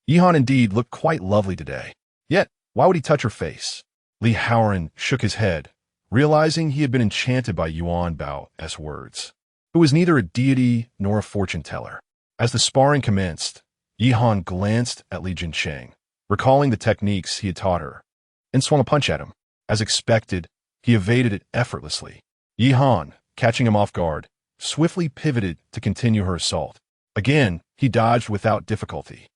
Yi Han indeed looked quite lovely today. Yet, why would he touch her face? Li Haoran shook his head, realizing he had been enchanted by Yuanbao's words. It was neither a deity nor a fortune-teller. As the sparring commenced, Yi Han glanced at Li Jincheng, recalling the techniques he had taught her, and swung a punch at him. As expected, he evaded it effortlessly. Yi Han, catching him off guard, swiftly pivoted to continue her assault. Again, he dodged without difficulty.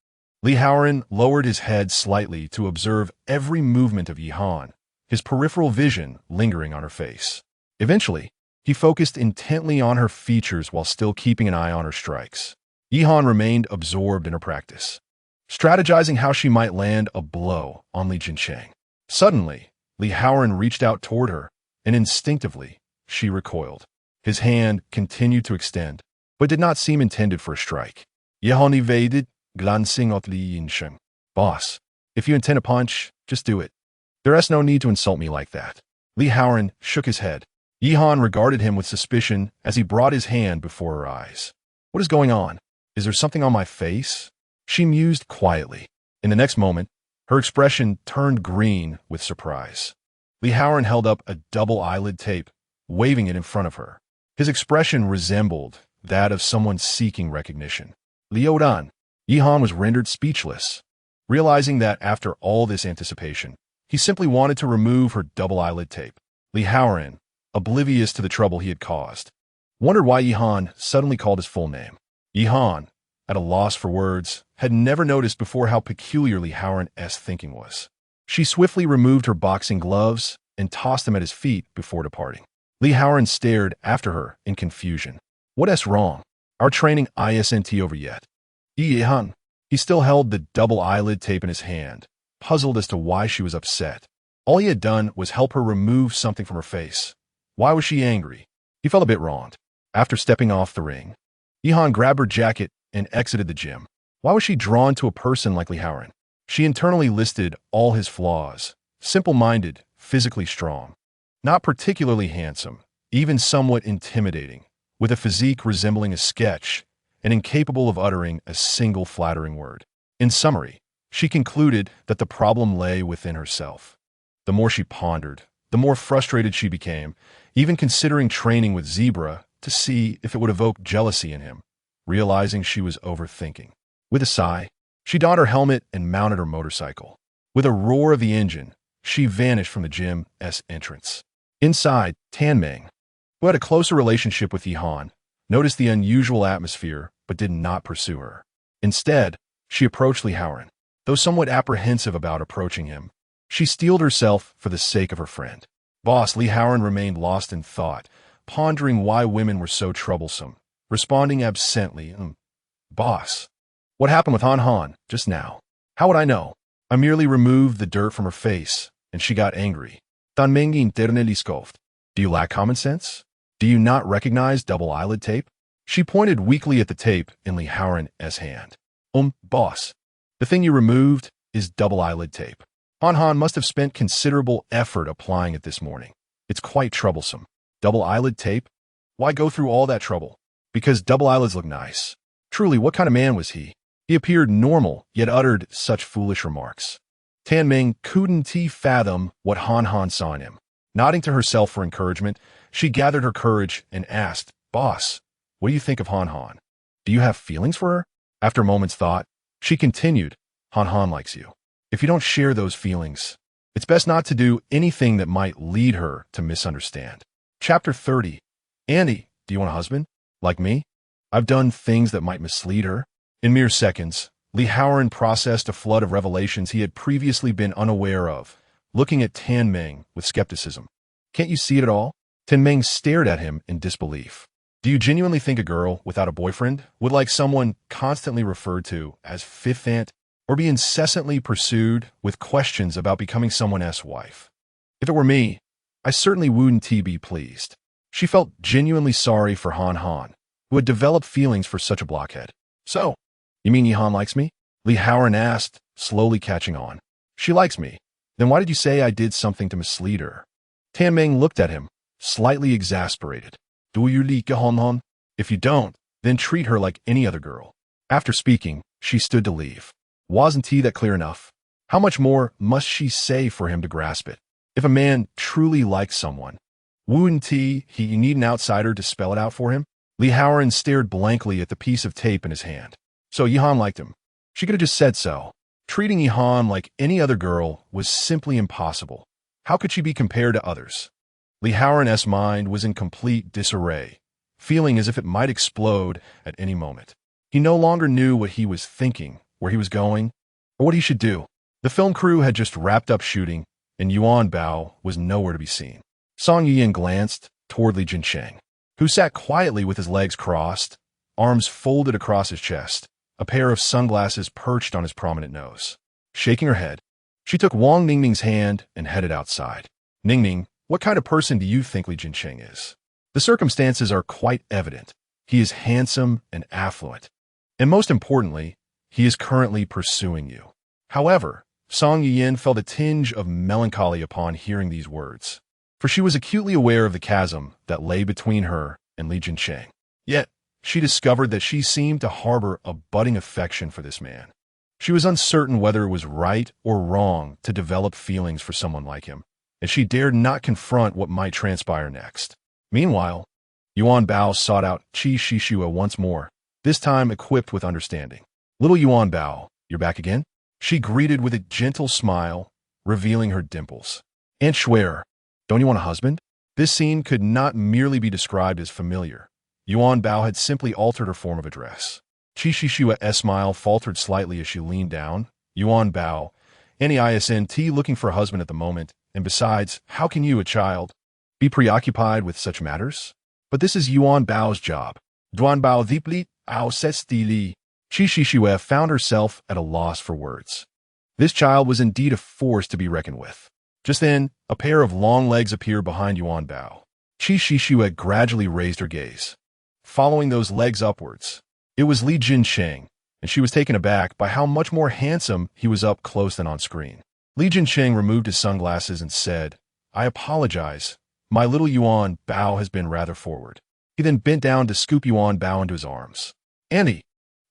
Li Haoran lowered his head slightly to observe every movement of Yi Han, his peripheral vision lingering on her face. Eventually, he focused intently on her features while still keeping an eye on her strikes. Yi Han remained absorbed in her practice, strategizing how she might land a blow on Li Jincheng. Suddenly, Li Haoran reached out toward her, and instinctively, she recoiled. His hand continued to extend, but did not seem intended for a strike. Yi Han evaded, glancing at Li Jincheng. "Boss, if you intend a punch, just do it. There is no need to insult me like that." Li Haoran shook his head. Yi Han regarded him with suspicion as he brought his hand before her eyes. "What is going on? Is there something on my face?" She mused quietly. In the next moment, her expression turned green with surprise. Li Haoran held up a double eyelid tape, waving it in front of her. His expression resembled that of someone seeking recognition. "Liu Dan." Yi Han was rendered speechless, realizing that after all this anticipation, he simply wanted to remove her double eyelid tape. Li Haoran, oblivious to the trouble he had caused, wondered why Yi Han suddenly called his full name. Yi Han, at a loss for words, had never noticed before how peculiar Li Haoran's thinking was. She swiftly removed her boxing gloves and tossed them at his feet before departing. Li Haoran stared after her in confusion. "What's wrong? Our training isn't over yet." Yi Han. He still held the double eyelid tape in his hand, puzzled as to why she was upset. All he had done was help her remove something from her face. Why was she angry? He felt a bit wronged. After stepping off the ring, Yi Han grabbed her jacket and exited the gym. Why was she drawn to a person like Li Haoran? She internally listed all his flaws: simple-minded, physically strong, not particularly handsome, even somewhat intimidating, with a physique resembling a sketch, and incapable of uttering a single flattering word. In summary, she concluded that the problem lay within herself. The more she pondered, the more frustrated she became, even considering training with Zebra to see if it would evoke jealousy in him, realizing she was overthinking. With a sigh, she donned her helmet and mounted her motorcycle. With a roar of the engine, she vanished from the gym's entrance. Inside, Tanmeng, who had a closer relationship with Yi Han, noticed the unusual atmosphere but did not pursue her. Instead, she approached Li Haoran. Though somewhat apprehensive about approaching him, she steeled herself for the sake of her friend. Boss Li Haoran remained lost in thought, pondering why women were so troublesome, responding absently, "Boss, what happened with Han Han just now? How would I know? I merely removed the dirt from her face, and she got angry. Tanmengi internally scoffed. Do you lack common sense? Do you not recognize double eyelid tape?" She pointed weakly at the tape in Li Haoran's hand. Boss, the thing you removed is double eyelid tape. Han Han must have spent considerable effort applying it this morning. It's quite troublesome. Double eyelid tape? Why go through all that trouble? Because double eyelids look nice. Truly, what kind of man was he? He appeared normal, yet uttered such foolish remarks. Ming couldn't fathom what Han Han saw in him. Nodding to herself for encouragement, she gathered her courage and asked, "Boss, what do you think of Han Han? Do you have feelings for her?" After a moment's thought, she continued, "Han Han likes you. If you don't share those feelings, it's best not to do anything that might lead her to misunderstand." Chapter 30. Andy, do you want a husband? Like me? I've done things that might mislead her. In mere seconds, Li Haoran processed a flood of revelations he had previously been unaware of, looking at Tan Ming with skepticism. "Can't you see it at all?" Tan Ming stared at him in disbelief. "Do you genuinely think a girl without a boyfriend would like someone constantly referred to as fifth aunt, or be incessantly pursued with questions about becoming someone else's wife? If it were me, I certainly wouldn't be pleased." She felt genuinely sorry for Han Han, who had developed feelings for such a blockhead. "So, you mean Yihan likes me?" Li Haoran asked, slowly catching on. "She likes me. Then why did you say I did something to mislead her?" Tan Ming looked at him, slightly exasperated. "Do you like Han Han? If you don't, then treat her like any other girl." After speaking, she stood to leave. Wasn't that clear enough? How much more must she say for him to grasp it? If a man truly likes someone, wouldn't he need an outsider to spell it out for him? Li Haoran stared blankly at the piece of tape in his hand. So Yihan liked him. She could have just said so. Treating Yihan like any other girl was simply impossible. How could she be compared to others? Li Haoran's mind was in complete disarray, feeling as if it might explode at any moment. He no longer knew what he was thinking, where he was going, or what he should do. The film crew had just wrapped up shooting, and Yuanbao was nowhere to be seen. Song Yiyan glanced toward Li Jincheng, who sat quietly with his legs crossed, arms folded across his chest, a pair of sunglasses perched on his prominent nose. Shaking her head, she took Wang Ningming's hand and headed outside. "Ningming, what kind of person do you think Li Jincheng is?" "The circumstances are quite evident. He is handsome and affluent. And most importantly, he is currently pursuing you." However, Song Yiyan felt a tinge of melancholy upon hearing these words, for she was acutely aware of the chasm that lay between her and Li Jincheng. Yet, she discovered that she seemed to harbor a budding affection for this man. She was uncertain whether it was right or wrong to develop feelings for someone like him, and she dared not confront what might transpire next. Meanwhile, Yuanbao sought out Qi Shishua once more, this time equipped with understanding. "Little Yuanbao, you're back again?" She greeted with a gentle smile, revealing her dimples. "Aunt Schwer, don't you want a husband?" This scene could not merely be described as familiar. Yuanbao had simply altered her form of address. Qi Shishua's smile faltered slightly as she leaned down. "Yuanbao, any isn't looking for a husband at the moment, and besides, how can you, a child, be preoccupied with such matters? But this is Yuanbao's job." Duanbao deeply stili. Qi Shishua found herself at a loss for words. This child was indeed a force to be reckoned with. Just then, a pair of long legs appeared behind Yuanbao. Qi Shishua gradually raised her gaze, following those legs upwards. It was Li Jincheng, and she was taken aback by how much more handsome he was up close than on screen. Li Jincheng removed his sunglasses and said, "I apologize. My little Yuanbao has been rather forward." He then bent down to scoop Yuanbao into his arms. "Andy,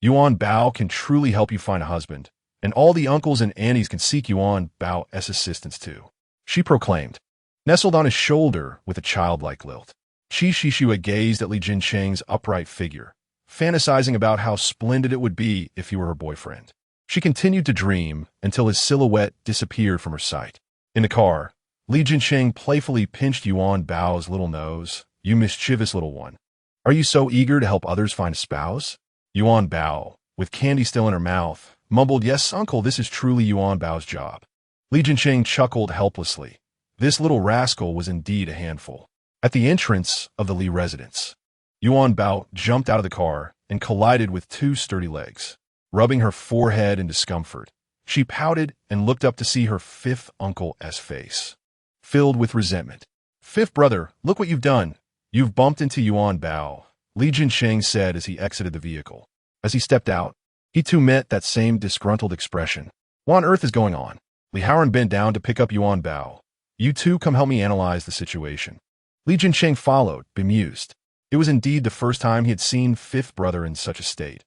Yuanbao can truly help you find a husband, and all the uncles and aunties can seek Yuanbao's assistance too," she proclaimed, nestled on his shoulder with a childlike lilt. Qi Shishua gazed at Li Jincheng's upright figure, fantasizing about how splendid it would be if he were her boyfriend. She continued to dream until his silhouette disappeared from her sight. In the car, Li Jincheng playfully pinched Yuanbao's little nose. "You mischievous little one. Are you so eager to help others find a spouse?" Yuanbao, with candy still in her mouth, mumbled, "Yes, uncle, this is truly Yuanbao's job." Li Jincheng chuckled helplessly. This little rascal was indeed a handful. At the entrance of the Li residence, Yuanbao jumped out of the car and collided with two sturdy legs. Rubbing her forehead in discomfort, she pouted and looked up to see her fifth uncle's face, filled with resentment. "Fifth brother, look what you've done. You've bumped into Yuanbao," Li Jincheng said as he exited the vehicle. As he stepped out, he too met that same disgruntled expression. "What on earth is going on?" Li Haoran bent down to pick up Yuanbao. "You two come help me analyze the situation." Li Jincheng followed, bemused. It was indeed the first time he had seen fifth brother in such a state.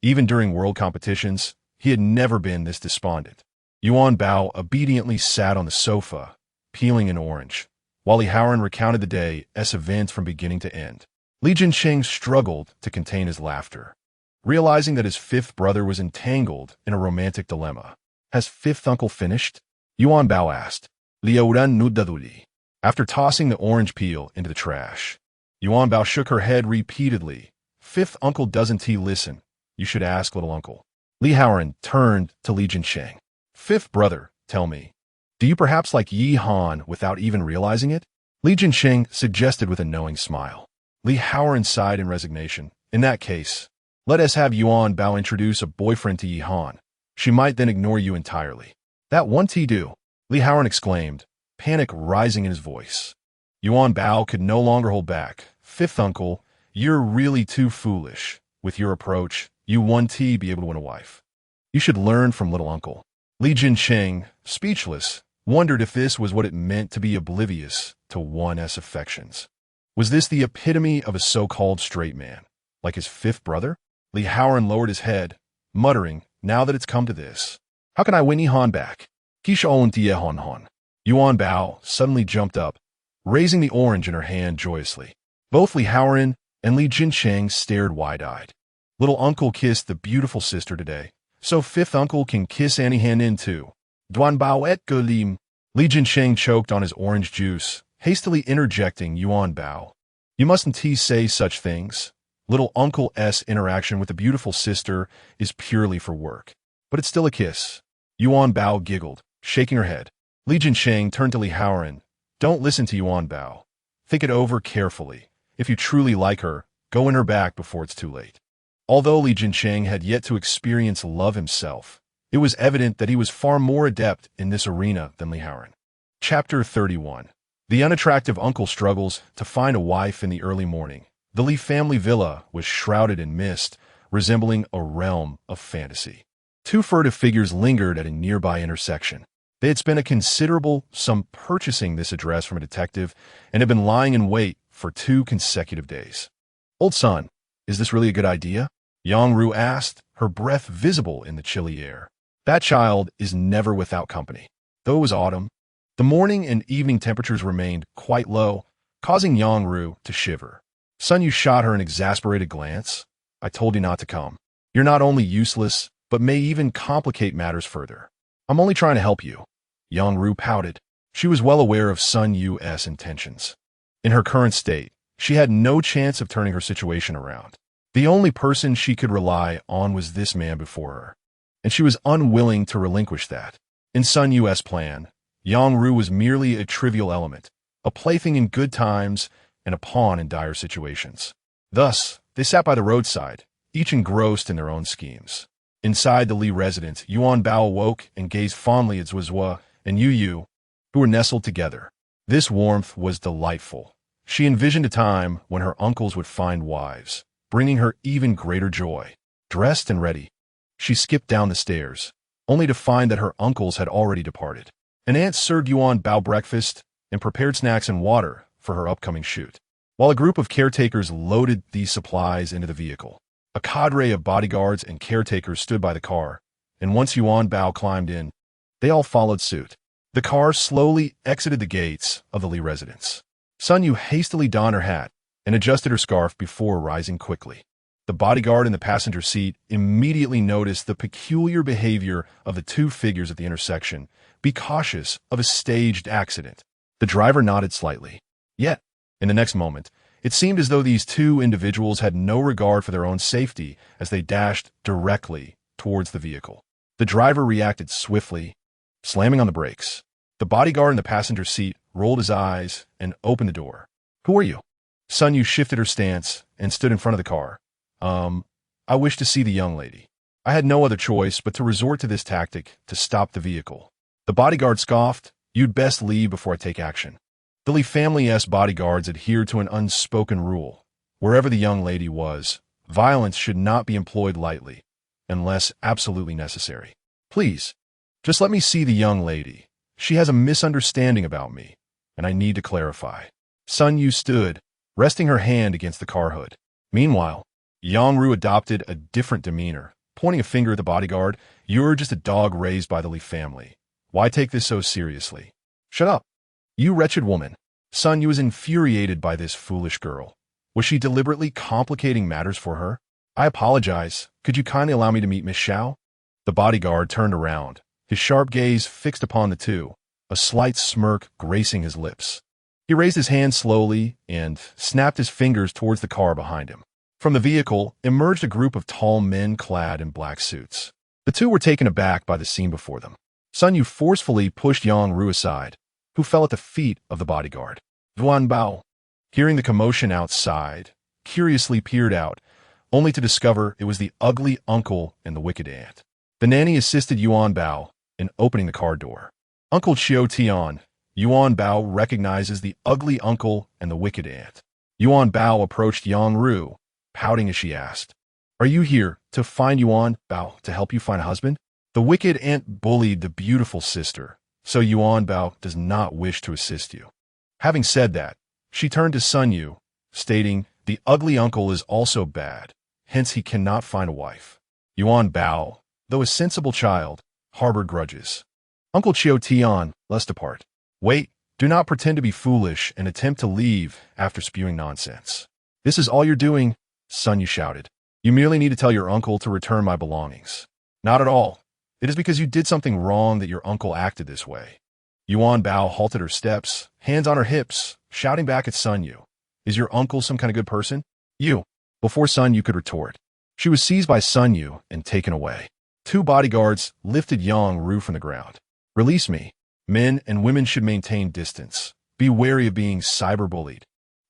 Even during world competitions, he had never been this despondent. Yuanbao obediently sat on the sofa, peeling an orange, while Li Haoran recounted the day's events from beginning to end. Li Jincheng struggled to contain his laughter, realizing that his fifth brother was entangled in a romantic dilemma. Has fifth uncle finished? Yuanbao asked. Liuran. After tossing the orange peel into the trash, Yuanbao shook her head repeatedly. Fifth uncle doesn't he listen? You should ask little uncle. Li Haoran turned to Li Jincheng. Fifth brother, tell me, do you perhaps like Yi Han without even realizing it? Li Jincheng suggested with a knowing smile. Li Haoran sighed in resignation. In that case, let us have Yuanbao introduce a boyfriend to Yi Han. She might then ignore you entirely. That won't he do? Li Haoran exclaimed, panic rising in his voice. Yuanbao could no longer hold back. Fifth uncle, you're really too foolish. With your approach, you won't be able to win a wife. You should learn from little uncle. Li Jincheng, speechless, wondered if this was what it meant to be oblivious to one's affections. Was this the epitome of a so-called straight man, like his fifth brother? Li Haoran lowered his head, muttering, now that it's come to this, how can I win Yi Han back? Yuanbao suddenly jumped up, raising the orange in her hand joyously. Both Li Haoran and Li Jincheng stared wide-eyed. Little uncle kissed the beautiful sister today, so fifth uncle can kiss Annie Han in too. Duanbao et Gulim. Li Jincheng choked on his orange juice, hastily interjecting Yuanbao. You mustn't say such things. Little uncle's interaction with the beautiful sister is purely for work. But it's still a kiss. Yuanbao giggled, shaking her head. Li Jincheng turned to Li Haoran. Don't listen to Yuanbao. Think it over carefully. If you truly like her, go win her back before it's too late. Although Li Jincheng had yet to experience love himself, it was evident that he was far more adept in this arena than Li Haoran. Chapter 31. The unattractive uncle struggles to find a wife in the early morning. The Li family villa was shrouded in mist, resembling a realm of fantasy. Two furtive figures lingered at a nearby intersection. They had spent a considerable sum purchasing this address from a detective and had been lying in wait for 2 consecutive days. Old son, is this really a good idea? Yang Ru asked, her breath visible in the chilly air. That child is never without company. Though it was autumn, the morning and evening temperatures remained quite low, causing Yang Ru to shiver. Sun Yu shot her an exasperated glance. I told you not to come. You're not only useless, but may even complicate matters further. I'm only trying to help you. Yang Ru pouted. She was well aware of Sun Yu's intentions. In her current state, she had no chance of turning her situation around. The only person she could rely on was this man before her, and she was unwilling to relinquish that. In Sun Yu's plan, Yang Ru was merely a trivial element, a plaything in good times and a pawn in dire situations. Thus, they sat by the roadside, each engrossed in their own schemes. Inside the Li residence, Yuanbao awoke and gazed fondly at Zhuozhuo and Yu, who were nestled together. This warmth was delightful. She envisioned a time when her uncles would find wives, bringing her even greater joy. Dressed and ready, she skipped down the stairs, only to find that her uncles had already departed. An aunt served Yuanbao breakfast and prepared snacks and water for her upcoming shoot, while a group of caretakers loaded these supplies into the vehicle. A cadre of bodyguards and caretakers stood by the car, and once Yuanbao climbed in, they all followed suit. The car slowly exited the gates of the Li residence. Sun Yu hastily donned her hat and adjusted her scarf before rising quickly. The bodyguard in the passenger seat immediately noticed the peculiar behavior of the 2 figures at the intersection. Be cautious of a staged accident. The driver nodded slightly. Yet, in the next moment, it seemed as though these 2 individuals had no regard for their own safety as they dashed directly towards the vehicle. The driver reacted swiftly, slamming on the brakes. The bodyguard in the passenger seat rolled his eyes and opened the door. Who are you? Sun Yu shifted her stance and stood in front of the car. I wish to see the young lady. I had no other choice but to resort to this tactic to stop the vehicle. The bodyguard scoffed. You'd best leave before I take action. The Li family's bodyguards adhered to an unspoken rule. Wherever the young lady was, violence should not be employed lightly, unless absolutely necessary. Please, just let me see the young lady. She has a misunderstanding about me, and I need to clarify. Sun Yu stood, resting her hand against the car hood. Meanwhile, Yang Ru adopted a different demeanor, pointing a finger at the bodyguard. "You're just a dog raised by the Li family. Why take this so seriously?" "Shut up, you wretched woman." Sun Yu was infuriated by this foolish girl. Was she deliberately complicating matters for her? "I apologize. Could you kindly allow me to meet Miss Xiao?" The bodyguard turned around, his sharp gaze fixed upon the two, a slight smirk gracing his lips. He raised his hand slowly and snapped his fingers towards the car behind him. From the vehicle emerged a group of tall men clad in black suits. The two were taken aback by the scene before them. Sun Yu forcefully pushed Yang Ru aside, who fell at the feet of the bodyguard. Yuanbao, hearing the commotion outside, curiously peered out, only to discover it was the ugly uncle and the wicked aunt. The nanny assisted Yuanbao in opening the car door. "Uncle Qiu Tian," Yuanbao recognizes the ugly uncle and the wicked aunt. Yuanbao approached Yang Ru, pouting as she asked, "Are you here to find Yuanbao to help you find a husband?" The wicked aunt bullied the beautiful sister, so Yuanbao does not wish to assist you. Having said that, she turned to Sun Yu, stating, "The ugly uncle is also bad, hence he cannot find a wife." Yuanbao, though a sensible child, harbored grudges. "Uncle Qiu Tian, let's depart." "Wait, do not pretend to be foolish and attempt to leave after spewing nonsense." "This is all you're doing?" Sun Yu shouted. "You merely need to tell your uncle to return my belongings." "Not at all. It is because you did something wrong that your uncle acted this way." Yuanbao halted her steps, hands on her hips, shouting back at Sun Yu, "Is your uncle some kind of good person?" "You." Before Sun Yu could retort, she was seized by Sun Yu and taken away. Two bodyguards lifted Yang Ru from the ground. "Release me. Men and women should maintain distance. Be wary of being cyberbullied."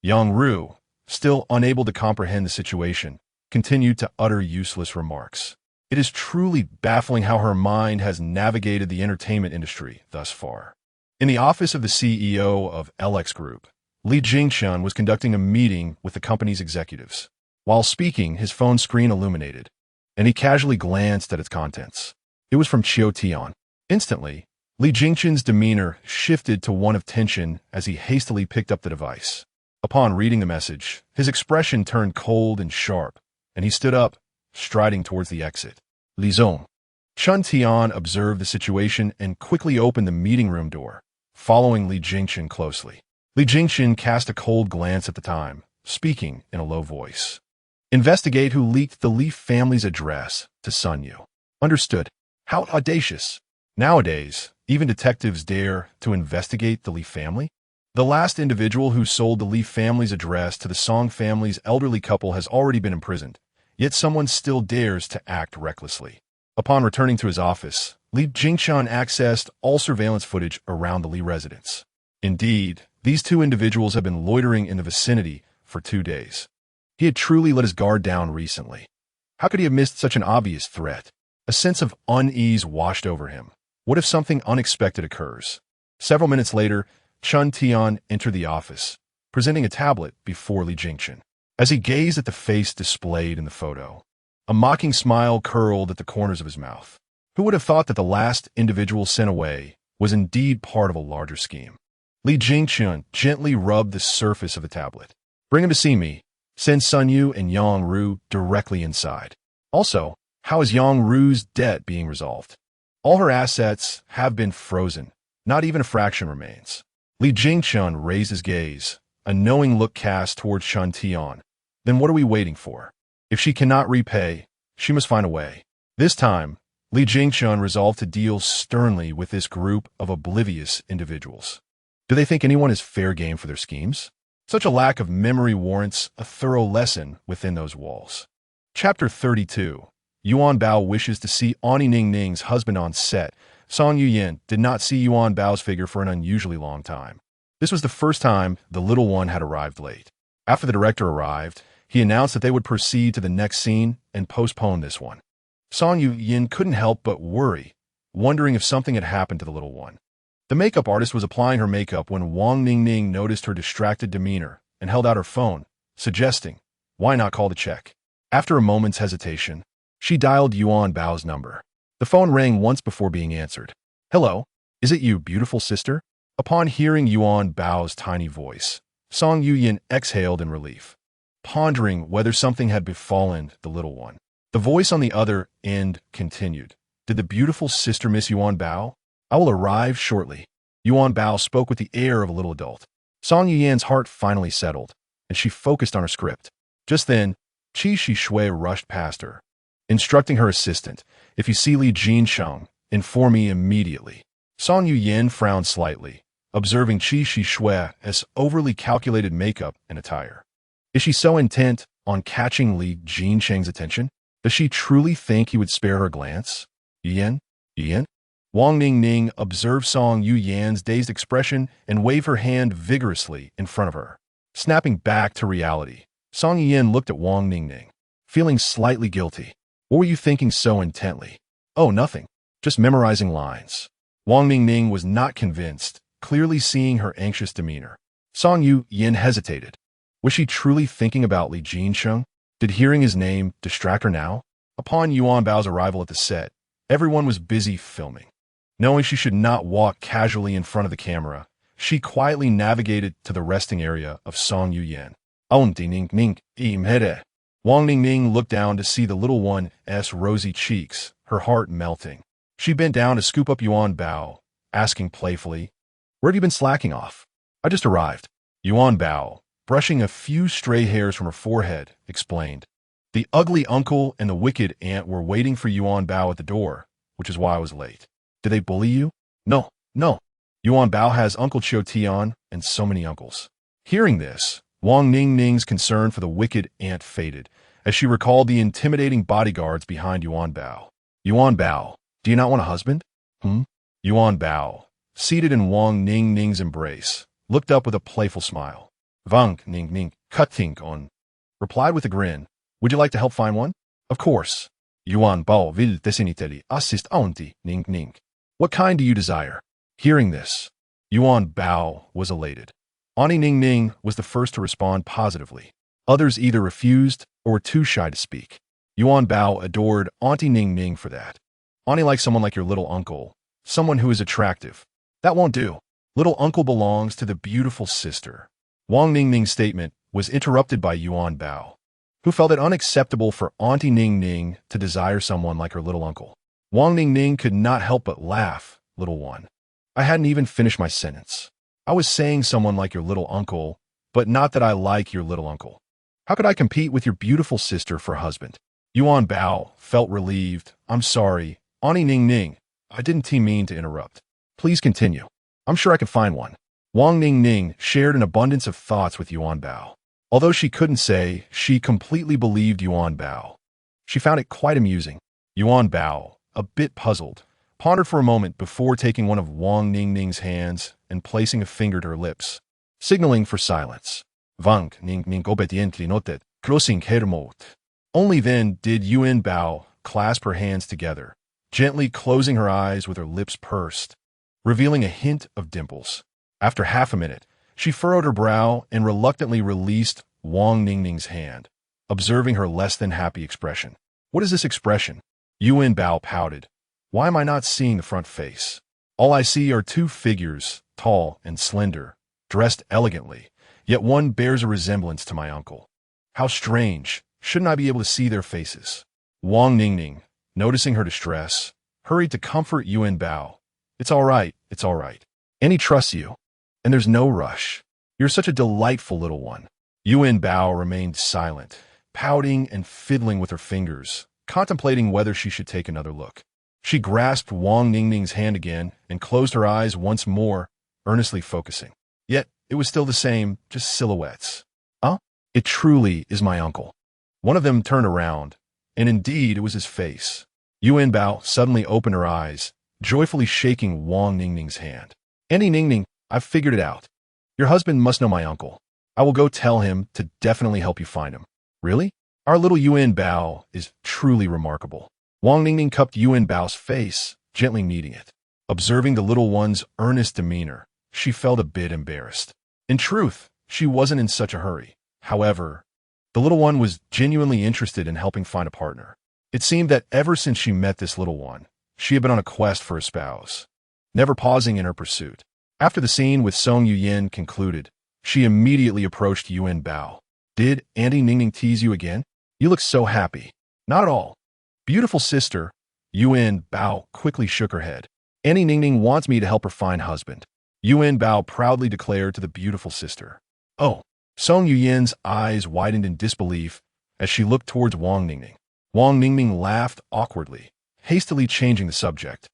Yang Ru, still unable to comprehend the situation, continued to utter useless remarks. It is truly baffling how her mind has navigated the entertainment industry thus far. In the office of the CEO of LX Group, Li Jingchun was conducting a meeting with the company's executives. While speaking, his phone screen illuminated, and he casually glanced at its contents. It was from Qiu Tian. Instantly, Li Jingchun's demeanor shifted to one of tension as he hastily picked up the device. Upon reading the message, his expression turned cold and sharp, and he stood up, striding towards the exit. "Li Zong." Chun Tian observed the situation and quickly opened the meeting room door, following Li Jingchun closely. Li Jingchun cast a cold glance at the time, speaking in a low voice. "Investigate who leaked the Li family's address to Sun Yu." "Understood." "How audacious." Nowadays, even detectives dare to investigate the Li family? The last individual who sold the Li family's address to the Song family's elderly couple has already been imprisoned, yet someone still dares to act recklessly. Upon returning to his office, Li Jingchun accessed all surveillance footage around the Li residence. Indeed, these two individuals had been loitering in the vicinity for 2 days. He had truly let his guard down recently. How could he have missed such an obvious threat? A sense of unease washed over him. What if something unexpected occurs? Several minutes later, Chun Tian entered the office, presenting a tablet before Li Jingchun. As he gazed at the face displayed in the photo, a mocking smile curled at the corners of his mouth. Who would have thought that the last individual sent away was indeed part of a larger scheme? Li Jingchun gently rubbed the surface of the tablet. "Bring him to see me. Send Sun Yu and Yang Ru directly inside. Also, how is Yang Ru's debt being resolved?" "All her assets have been frozen. Not even a fraction remains." Li Jingchun raised his gaze, a knowing look cast towards Chun Tian. "Then what are we waiting for? If she cannot repay, she must find a way." This time, Li Jingchun resolved to deal sternly with this group of oblivious individuals. Do they think anyone is fair game for their schemes? Such a lack of memory warrants a thorough lesson within those walls. Chapter 32. Yuanbao wishes to see Ani Ningning's husband on set. Song Yuyan did not see Yuanbao's figure for an unusually long time. This was the first time the little one had arrived late. After the director arrived, he announced that they would proceed to the next scene and postpone this one. Song Yuyan couldn't help but worry, wondering if something had happened to the little one. The makeup artist was applying her makeup when Wang Ningning noticed her distracted demeanor and held out her phone, suggesting, "Why not call to check?" After a moment's hesitation, she dialed Yuanbao's number. The phone rang once before being answered. "Hello, is it you, beautiful sister?" Upon hearing Yuanbao's tiny voice, Song Yuyan exhaled in relief, pondering whether something had befallen the little one. The voice on the other end continued. Did the beautiful sister miss Yuanbao? I will arrive shortly. Yuanbao spoke with the air of a little adult. Song Yuyan's heart finally settled, and she focused on her script. Just then, Qi Shui rushed past her, instructing her assistant, if you see Li Jinsheng, inform me immediately. Song Yuyan frowned slightly, observing Qi Shui as overly calculated makeup and attire. Is she so intent on catching Li Jinsheng's attention? Does she truly think he would spare her glance? Yuyan? Yuyan? Wang Ningning observed Song Yuyan's dazed expression and waved her hand vigorously in front of her. Snapping back to reality, Song Yuyan looked at Wang Ningning, feeling slightly guilty. What were you thinking so intently? Oh, nothing. Just memorizing lines. Wang Ningning was not convinced, clearly seeing her anxious demeanor. Song Yuyan hesitated. Was she truly thinking about Li Jinsheng? Did hearing his name distract her now? Upon Yuanbao's arrival at the set, everyone was busy filming. Knowing she should not walk casually in front of the camera, she quietly navigated to the resting area of Song Yuyan. Wang Ningning looked down to see the little one's rosy cheeks, her heart melting. She bent down to scoop up Yuanbao, asking playfully, "Where have you been slacking off?" "I just arrived." Yuanbao, brushing a few stray hairs from her forehead, explained. The ugly uncle and the wicked aunt were waiting for Yuanbao at the door, which is why I was late. Did they bully you? No, no. Yuanbao has Uncle Qiu Tian and so many uncles. Hearing this, Wang Ningning's concern for the wicked aunt faded, as she recalled the intimidating bodyguards behind Yuanbao. Yuanbao, do you not want a husband? Yuanbao, seated in Wang Ningning's embrace, looked up with a playful smile. Wang Ningning, cutting on, replied with a grin. Would you like to help find one? Of course. Yuanbao will definitely assist Auntie Ningning. What kind do you desire? Hearing this, Yuanbao was elated. Auntie Ningning was the first to respond positively. Others either refused or were too shy to speak. Yuanbao adored Auntie Ningning for that. Auntie likes someone like your little uncle, someone who is attractive. That won't do. Little uncle belongs to the beautiful sister. Wang Ningning's statement was interrupted by Yuanbao, who felt it unacceptable for Auntie Ningning to desire someone like her little uncle. Wang Ningning could not help but laugh. Little one. I hadn't even finished my sentence. I was saying someone like your little uncle, but not that I like your little uncle. How could I compete with your beautiful sister for a husband? Yuanbao felt relieved. I'm sorry, Auntie Ningning. I didn't mean to interrupt. Please continue. I'm sure I could find one. Wang Ningning shared an abundance of thoughts with Yuanbao. Although she couldn't say, she completely believed Yuanbao. She found it quite amusing. Yuanbao, a bit puzzled, pondered for a moment before taking one of Wang Ningning's hands and placing a finger to her lips, signaling for silence. Wang Ningning obediently nodded, closing her mouth. Only then did Yuanbao clasp her hands together, gently closing her eyes with her lips pursed, revealing a hint of dimples. After half a minute, she furrowed her brow and reluctantly released Wang Ningning's hand, observing her less than happy expression. What is this expression? Yuanbao pouted. Why am I not seeing the front face? All I see are two figures, tall and slender, dressed elegantly, yet one bears a resemblance to my uncle. How strange. Shouldn't I be able to see their faces? Wang Ningning, noticing her distress, hurried to comfort Yuanbao. It's all right, it's all right. And he trusts you. And there's no rush. You're such a delightful little one. Yuanbao remained silent, pouting and fiddling with her fingers, contemplating whether she should take another look. She grasped Wang Ningning's hand again and closed her eyes once more, earnestly focusing. Yet, it was still the same, just silhouettes. It truly is my uncle. One of them turned around, and indeed it was his face. Yuanbao suddenly opened her eyes, joyfully shaking Wang Ningning's hand. Auntie Ningning, I've figured it out. Your husband must know my uncle. I will go tell him to definitely help you find him. Really? Our little Yuanbao is truly remarkable. Wang Ningning cupped Yuanbao's face, gently kneading it. Observing the little one's earnest demeanor, she felt a bit embarrassed. In truth, she wasn't in such a hurry. However, the little one was genuinely interested in helping find a partner. It seemed that ever since she met this little one, she had been on a quest for a spouse, never pausing in her pursuit. After the scene with Song Yuyan concluded, she immediately approached Yuanbao. Did Auntie Ningning tease you again? You look so happy. Not at all. Beautiful sister, Yuanbao quickly shook her head. Annie Ningning wants me to help her find husband, Yuanbao proudly declared to the beautiful sister. Oh, Song Yuyin's eyes widened in disbelief as she looked towards Wang Ningning. Wang Ningning laughed awkwardly, hastily changing the subject,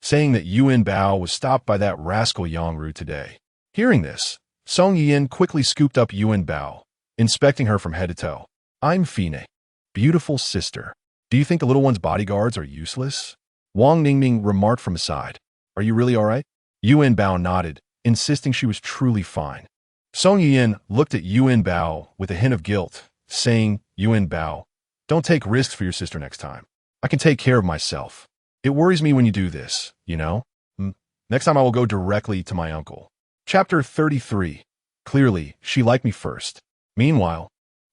saying that Yuanbao was stopped by that rascal Yangru today. Hearing this, Song Yuyin quickly scooped up Yuanbao, inspecting her from head to toe. I'm Fine. Beautiful sister. Do you think the little one's bodyguards are useless? Wang Ningning remarked from aside. Are you really all right? Yuanbao nodded, insisting she was truly fine. Song Yuyin looked at Yuanbao with a hint of guilt, saying, Yuanbao, don't take risks for your sister next time. I can take care of myself. It worries me when you do this, you know? Next time I will go directly to my uncle. Chapter 33. Clearly, she liked me first. Meanwhile,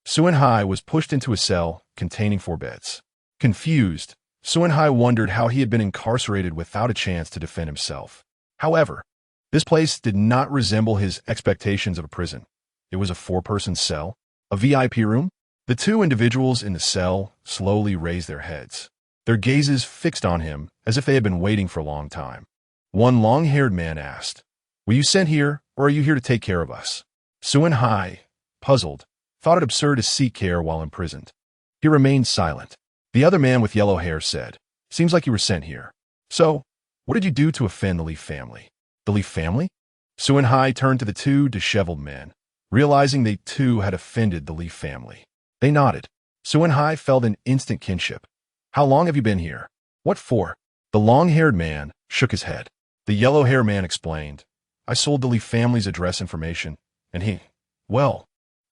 Suanhai was pushed into a cell containing 4 beds. Confused, Suanhai wondered how he had been incarcerated without a chance to defend himself. However, this place did not resemble his expectations of a prison. It was a 4-person cell, a VIP room. The 2 individuals in the cell slowly raised their heads, their gazes fixed on him as if they had been waiting for a long time. One long-haired man asked, were you sent here, or are you here to take care of us? Suanhai, puzzled, thought it absurd to seek care while imprisoned. He remained silent. The other man with yellow hair said, seems like you were sent here. So, what did you do to offend the Li family? The Li family? Suanhai turned to the 2 disheveled men, realizing they too had offended the Li family. They nodded. Suanhai felt an instant kinship. How long have you been here? What for? The long-haired man shook his head. The yellow-haired man explained, I sold the Li family's address information, and he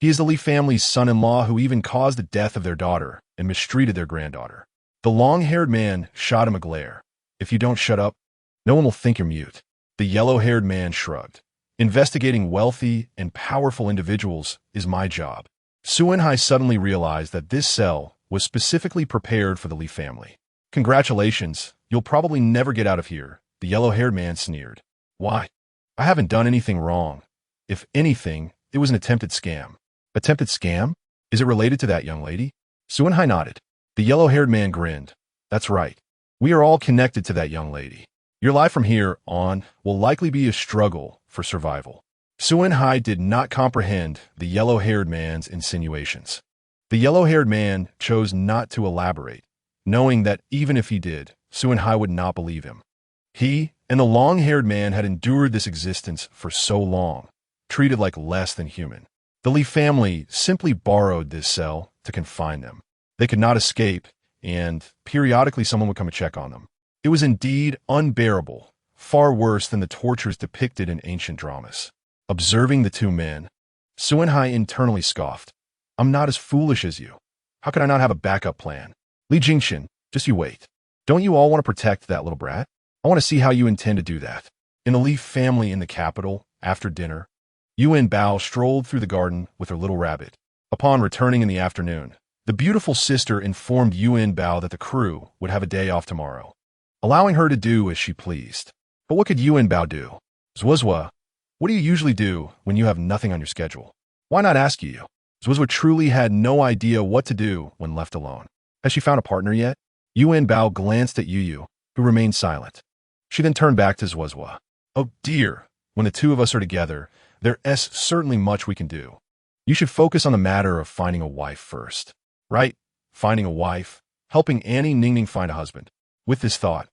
is the Li family's son-in-law who even caused the death of their daughter and mistreated their granddaughter. The long-haired man shot him a glare. If you don't shut up, no one will think you're mute. The yellow-haired man shrugged. Investigating wealthy and powerful individuals is my job. Suanhai suddenly realized that this cell was specifically prepared for the Li family. Congratulations, you'll probably never get out of here, the yellow-haired man sneered. Why? I haven't done anything wrong. If anything, it was an attempted scam. Attempted scam? Is it related to that young lady? Suanhai nodded. The yellow-haired man grinned. That's right. We are all connected to that young lady. Your life from here on will likely be a struggle for survival. Suanhai did not comprehend the yellow-haired man's insinuations. The yellow-haired man chose not to elaborate, knowing that even if he did, Suanhai would not believe him. He and the long-haired man had endured this existence for so long, treated like less than human. The Li family simply borrowed this cell to confine them. They could not escape, and periodically someone would come and check on them. It was indeed unbearable, far worse than the tortures depicted in ancient dramas. Observing the 2 men, Suanhai internally scoffed. I'm not as foolish as you. How could I not have a backup plan? Li Jingxin, just you wait. Don't you all want to protect that little brat? I want to see how you intend to do that. In the Li family in the capital, after dinner, Yuanbao strolled through the garden with her little rabbit. Upon returning in the afternoon, the beautiful sister informed Yuanbao that the crew would have a day off tomorrow, allowing her to do as she pleased. But what could Yuanbao do? Zhuozhua, what do you usually do when you have nothing on your schedule? Why not ask you? Zhuozhua truly had no idea what to do when left alone. Has she found a partner yet? Yuanbao glanced at Yu, who remained silent. She then turned back to Zhuozhua. Oh dear, when the 2 of us are together, there's certainly much we can do. You should focus on the matter of finding a wife first. Right? Finding a wife, helping Annie Ningning find a husband. With this thought,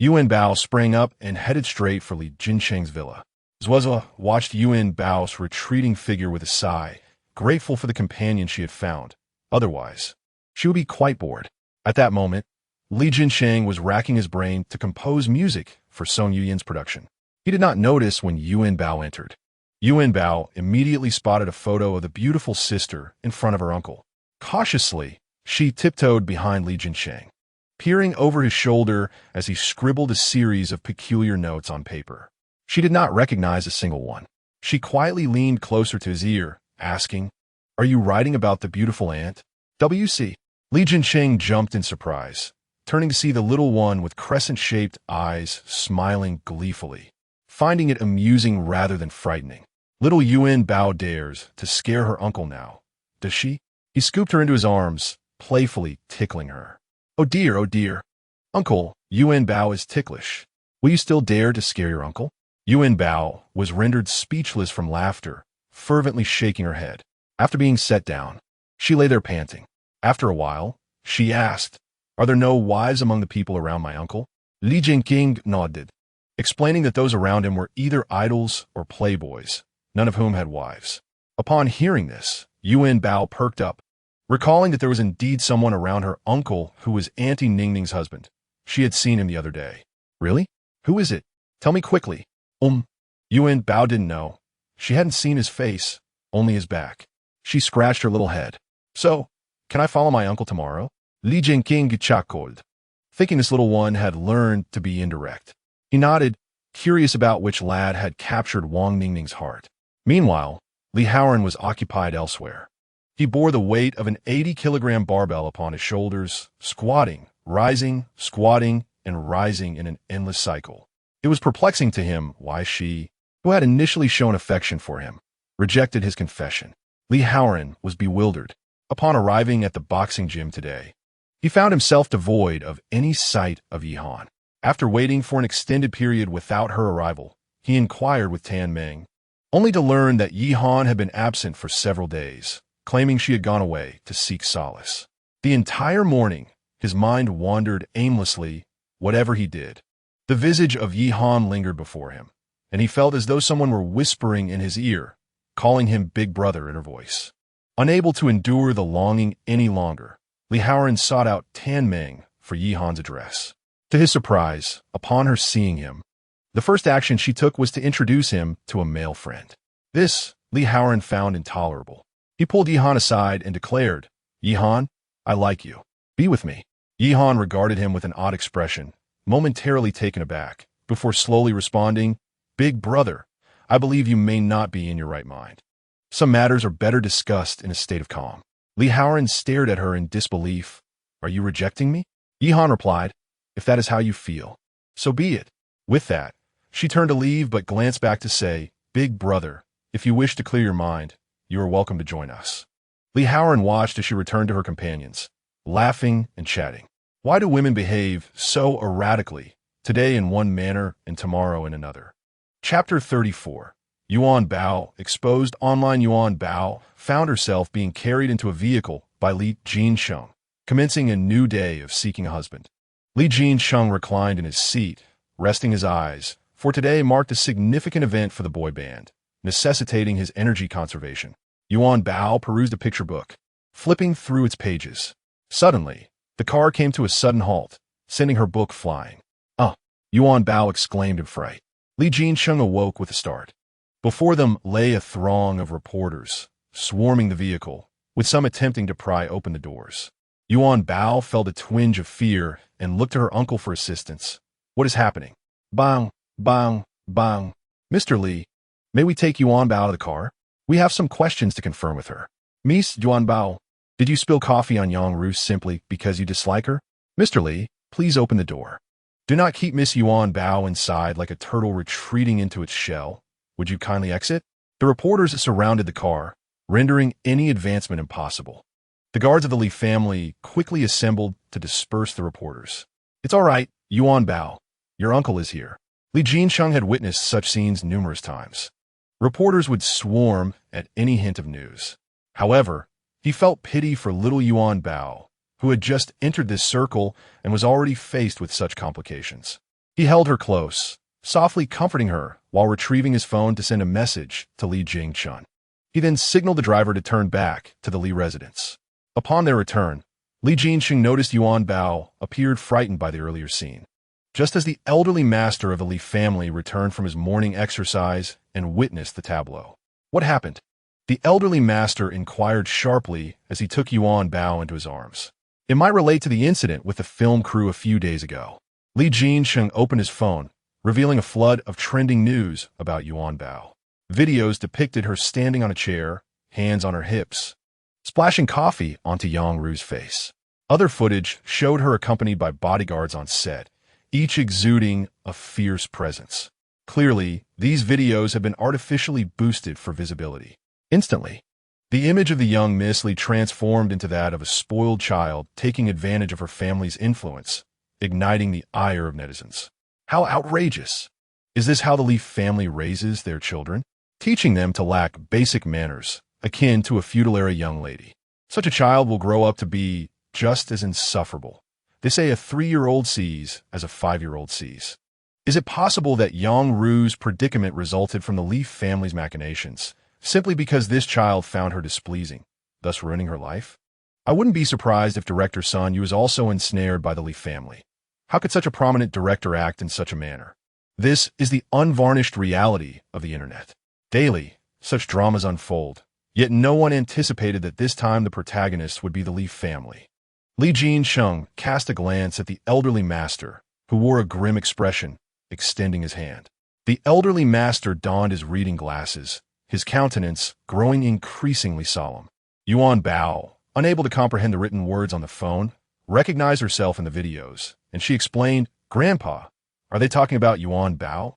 Yuanbao sprang up and headed straight for Li Jinsheng's villa. Zhuozhua watched Yuanbao's retreating figure with a sigh, grateful for the companion she had found. Otherwise, she would be quite bored. At that moment, Li Jinsheng was racking his brain to compose music for Song Yuyin's production. He did not notice when Yuanbao entered. Yuanbao immediately spotted a photo of the beautiful sister in front of her uncle. Cautiously, she tiptoed behind Li Jinsheng, peering over his shoulder as he scribbled a series of peculiar notes on paper. She did not recognize a single one. She quietly leaned closer to his ear, asking, Are you writing about the beautiful aunt? W.C. Li Jinsheng jumped in surprise, turning to see the little one with crescent-shaped eyes smiling gleefully, finding it amusing rather than frightening. Little Yuanbao dares to scare her uncle now. Does she? He scooped her into his arms, playfully tickling her. Oh dear. Uncle, Yuanbao is ticklish. Will you still dare to scare your uncle? Yuanbao was rendered speechless from laughter, fervently shaking her head. After being set down, she lay there panting. After a while, she asked, "Are there no wives among the people around my uncle?" Li Jingqing nodded, explaining that those around him were either idols or playboys, none of whom had wives. Upon hearing this, Yuanbao perked up, recalling that there was indeed someone around her uncle who was Auntie Ningning's husband. She had seen him the other day. Really? Who is it? Tell me quickly. Yuanbao didn't know. She hadn't seen his face, only his back. She scratched her little head. So, can I follow my uncle tomorrow? Li Jingqing chuckled, thinking this little one had learned to be indirect. He nodded, curious about which lad had captured Wang Ningning's heart. Meanwhile, Li Haoran was occupied elsewhere. He bore the weight of an 80-kilogram barbell upon his shoulders, squatting, squatting, and rising in an endless cycle. It was perplexing to him why she, who had initially shown affection for him, rejected his confession. Li Haoran was bewildered. Upon arriving at the boxing gym today, he found himself devoid of any sight of Yihan. After waiting for an extended period without her arrival, he inquired with Tan Meng, only to learn that Yihan had been absent for several days, claiming she had gone away to seek solace. The entire morning, his mind wandered aimlessly, whatever he did. The visage of Yihan lingered before him, and he felt as though someone were whispering in his ear, calling him Big Brother in her voice. Unable to endure the longing any longer, Li Haoran sought out Tan Meng for Yihan's address. To his surprise, upon her seeing him, the first action she took was to introduce him to a male friend. This, Li Haoran found intolerable. He pulled Yihan aside and declared, "Yihan, I like you. Be with me." Yihan regarded him with an odd expression, momentarily taken aback, before slowly responding, "Big Brother, I believe you may not be in your right mind. Some matters are better discussed in a state of calm." Li Haoran stared at her in disbelief. "Are you rejecting me?" Yihan replied, "If that is how you feel, so be it." With that, she turned to leave but glanced back to say, "Big Brother, if you wish to clear your mind, you are welcome to join us." Li Haoran watched as she returned to her companions, laughing and chatting. Why do women behave so erratically, today in one manner and tomorrow in another? Chapter 34. Yuanbao, exposed. Online Yuanbao found herself being carried into a vehicle by Li Jinsheng, commencing a new day of seeking a husband. Li Jinsheng reclined in his seat, resting his eyes, for today marked a significant event for the boy band, necessitating his energy conservation. Yuanbao perused a picture book, flipping through its pages. Suddenly, the car came to a sudden halt, sending her book flying. Yuanbao exclaimed in fright. Li Jinsheng awoke with a start. Before them lay a throng of reporters, swarming the vehicle, with some attempting to pry open the doors. Yuanbao felt a twinge of fear and looked to her uncle for assistance. "What is happening?" "Bang, bang, bang. Mr. Li, may we take Yuanbao out of the car? We have some questions to confirm with her." "Miss Yuanbao, did you spill coffee on Yang Ru simply because you dislike her?" "Mr. Li, please open the door. Do not keep Miss Yuanbao inside like a turtle retreating into its shell. Would you kindly exit?" The reporters surrounded the car, rendering any advancement impossible. The guards of the Li family quickly assembled to disperse the reporters. "It's all right, Yuanbao. Your uncle is here." Li Jinsheng had witnessed such scenes numerous times. Reporters would swarm at any hint of news. However, he felt pity for little Yuanbao, who had just entered this circle and was already faced with such complications. He held her close, softly comforting her while retrieving his phone to send a message to Li Jingsheng. He then signaled the driver to turn back to the Li residence. Upon their return, Li Jinsheng noticed Yuanbao appeared frightened by the earlier scene. Just as the elderly master of the Li family returned from his morning exercise and witnessed the tableau. "What happened?" The elderly master inquired sharply as he took Yuanbao into his arms. It might relate to the incident with the film crew a few days ago. Li Jinsheng opened his phone, revealing a flood of trending news about Yuanbao. Videos depicted her standing on a chair, hands on her hips, splashing coffee onto Yang Ru's face. Other footage showed her accompanied by bodyguards on set, each exuding a fierce presence. Clearly, these videos have been artificially boosted for visibility. Instantly, The image of the young Miss Li transformed into that of a spoiled child taking advantage of her family's influence, igniting the ire of netizens. How outrageous! Is this how the Li family raises their children? Teaching them to lack basic manners, akin to a feudal-era young lady. Such a child will grow up to be just as insufferable. They say a 3-year-old sees as a 5-year-old sees. Is it possible that Yang Ru's predicament resulted from the Li family's machinations, simply because this child found her displeasing, thus ruining her life? I wouldn't be surprised if director Sun Yu was also ensnared by the Li family. How could such a prominent director act in such a manner? This is the unvarnished reality of the internet. Daily, such dramas unfold, yet no one anticipated that this time the protagonist would be the Li family. Li Jinsheng cast a glance at the elderly master, who wore a grim expression, extending his hand. The elderly master donned his reading glasses, his countenance growing increasingly solemn. Yuanbao, unable to comprehend the written words on the phone, recognized herself in the videos, and she explained, "Grandpa, are they talking about Yuanbao?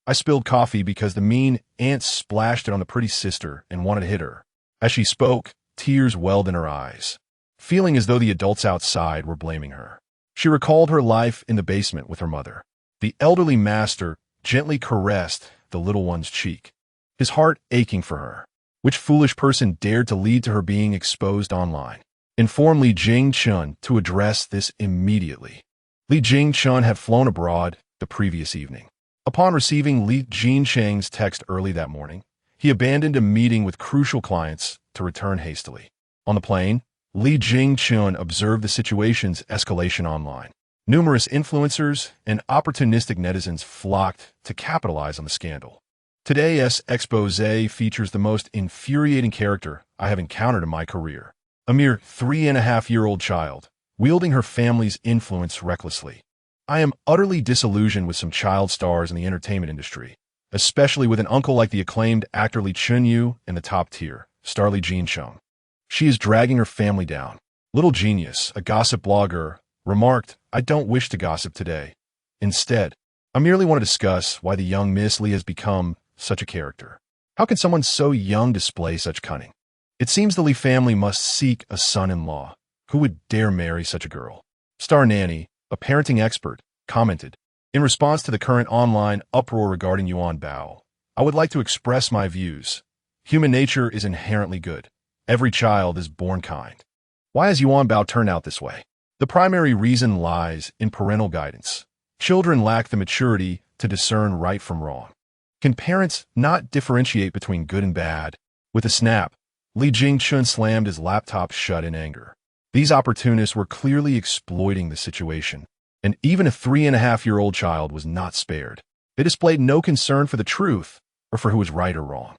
I spilled coffee because the mean aunt splashed it on the pretty sister and wanted to hit her." As she spoke, tears welled in her eyes, feeling as though the adults outside were blaming her. She recalled her life in the basement with her mother. The elderly master gently caressed the little one's cheek, his heart aching for her. Which foolish person dared to lead to her being exposed online? Inform Li Jingchun to address this immediately. Li Jingchun had flown abroad the previous evening. Upon receiving Li Jincheng's text early that morning, he abandoned a meeting with crucial clients to return hastily. On the plane, Li Jingchun observed the situation's escalation online. Numerous influencers and opportunistic netizens flocked to capitalize on the scandal. Today's expose features the most infuriating character I have encountered in my career. A mere 3.5-year-old child, wielding her family's influence recklessly. I am utterly disillusioned with some child stars in the entertainment industry, especially with an uncle like the acclaimed actor Li Chunyu and the top tier, star Li Jinsheng. She is dragging her family down. Little Genius, a gossip blogger, remarked, "I don't wish to gossip today. Instead, I merely want to discuss why the young Miss Li has become such a character. How can someone so young display such cunning? It seems the Li family must seek a son-in-law. Who would dare marry such a girl?" Star Nanny, a parenting expert, commented, "In response to the current online uproar regarding Yuanbao, I would like to express my views. Human nature is inherently good. Every child is born kind. Why has Yuanbao turned out this way? The primary reason lies in parental guidance. Children lack the maturity to discern right from wrong. Can parents not differentiate between good and bad?" With a snap, Li Jingchun slammed his laptop shut in anger. These opportunists were clearly exploiting the situation, and even a 3.5-year-old child was not spared. They displayed no concern for the truth or for who was right or wrong.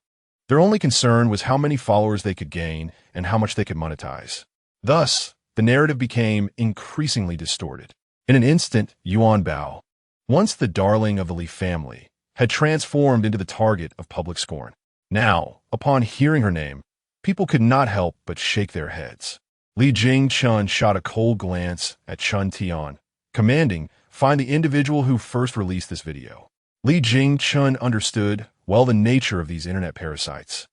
Their only concern was how many followers they could gain and how much they could monetize. Thus, the narrative became increasingly distorted. In an instant, Yuanbao, once the darling of the Li family, had transformed into the target of public scorn. Now, upon hearing her name, people could not help but shake their heads. Li Jingchun shot a cold glance at Chun Tian, commanding, "Find the individual who first released this video." Li Jingchun understood well the nature of these internet parasites,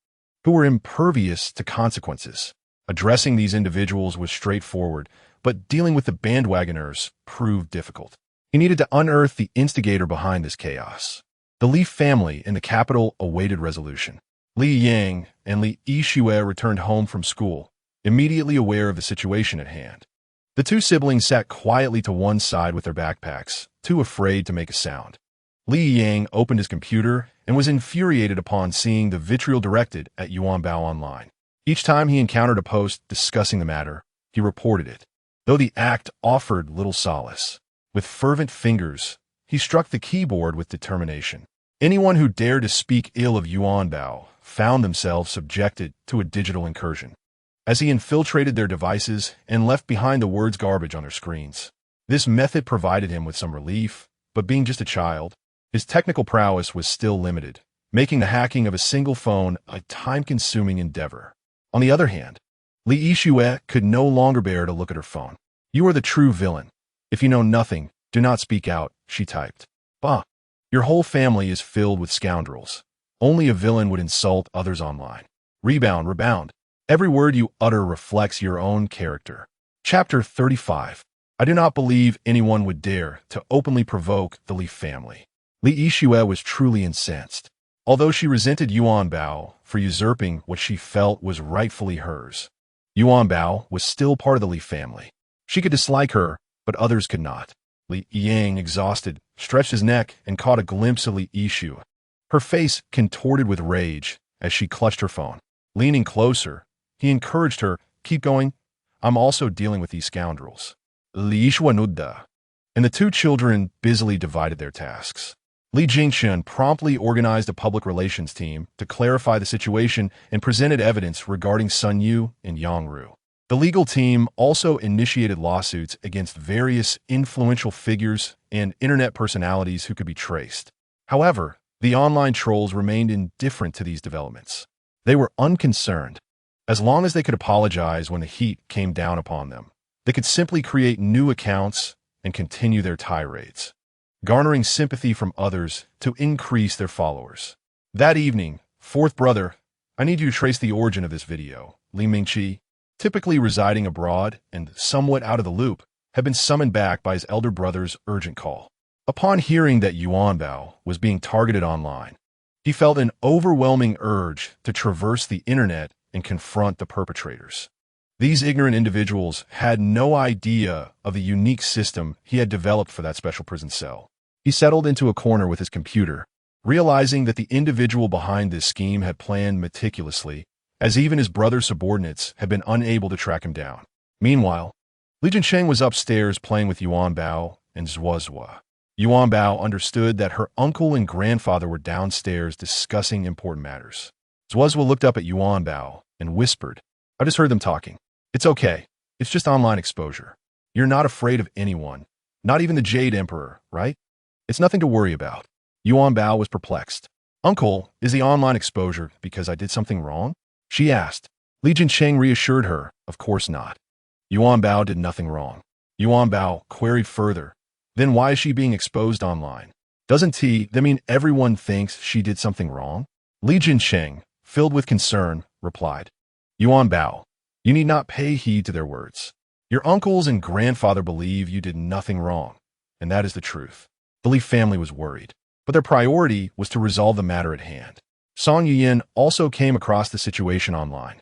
who were impervious to consequences. Addressing these individuals was straightforward, but dealing with the bandwagoners proved difficult. He needed to unearth the instigator behind this chaos. The Li family in the capital awaited resolution. Li Yang and Li Yixue returned home from school, immediately aware of the situation at hand. The two siblings sat quietly to one side with their backpacks, too afraid to make a sound. Li Yang opened his computer and was infuriated upon seeing the vitriol directed at Yuanbao online. Each time he encountered a post discussing the matter, he reported it, though the act offered little solace. With fervent fingers, he struck the keyboard with determination. Anyone who dared to speak ill of Yuanbao found themselves subjected to a digital incursion, as he infiltrated their devices and left behind the words garbage on their screens. This method provided him with some relief, but being just a child, his technical prowess was still limited, making the hacking of a single phone a time-consuming endeavor. On the other hand, Li Yixue could no longer bear to look at her phone. "You are the true villain. If you know nothing, do not speak out," she typed. "Bah, your whole family is filled with scoundrels. Only a villain would insult others online." Rebound. Every word you utter reflects your own character. Chapter 35. I do not believe anyone would dare to openly provoke the Li family. Li Yixue was truly incensed. Although she resented Yuanbao for usurping what she felt was rightfully hers, Yuanbao was still part of the Li family. She could dislike her, but others could not. Li Yang, exhausted, stretched his neck and caught a glimpse of Li Yixue. Her face contorted with rage as she clutched her phone. Leaning closer, he encouraged her, "Keep going. I'm also dealing with these scoundrels." Li Yixue and the two children busily divided their tasks. Li Jingchen promptly organized a public relations team to clarify the situation and presented evidence regarding Sun Yu and Yang Ru. The legal team also initiated lawsuits against various influential figures and internet personalities who could be traced. However, the online trolls remained indifferent to these developments. They were unconcerned. As long as they could apologize when the heat came down upon them, they could simply create new accounts and continue their tirades, garnering sympathy from others to increase their followers. That evening, fourth brother, I need you to trace the origin of this video. Li Mingqi, typically residing abroad and somewhat out of the loop, had been summoned back by his elder brother's urgent call. Upon hearing that Yuanbao was being targeted online, he felt an overwhelming urge to traverse the internet and confront the perpetrators. These ignorant individuals had no idea of the unique system he had developed for that special prison cell. He settled into a corner with his computer, realizing that the individual behind this scheme had planned meticulously, as even his brother's subordinates had been unable to track him down. Meanwhile, Li Jincheng was upstairs playing with Yuanbao and Zhuozhua. Yuanbao understood that her uncle and grandfather were downstairs discussing important matters. Zhuozhua looked up at Yuanbao and whispered, "I just heard them talking. It's okay. It's just online exposure. You're not afraid of anyone, not even the Jade Emperor, right? It's nothing to worry about." Yuanbao was perplexed. "Uncle, is the online exposure because I did something wrong?" she asked. Li Jincheng reassured her, "Of course not. Yuanbao did nothing wrong." Yuanbao queried further, "Then why is she being exposed online? Doesn't that mean everyone thinks she did something wrong?" Li Jincheng, filled with concern, replied, "Yuanbao, you need not pay heed to their words. Your uncles and grandfather believe you did nothing wrong, and that is the truth." The Li family was worried, but their priority was to resolve the matter at hand. Song Yuyan also came across the situation online.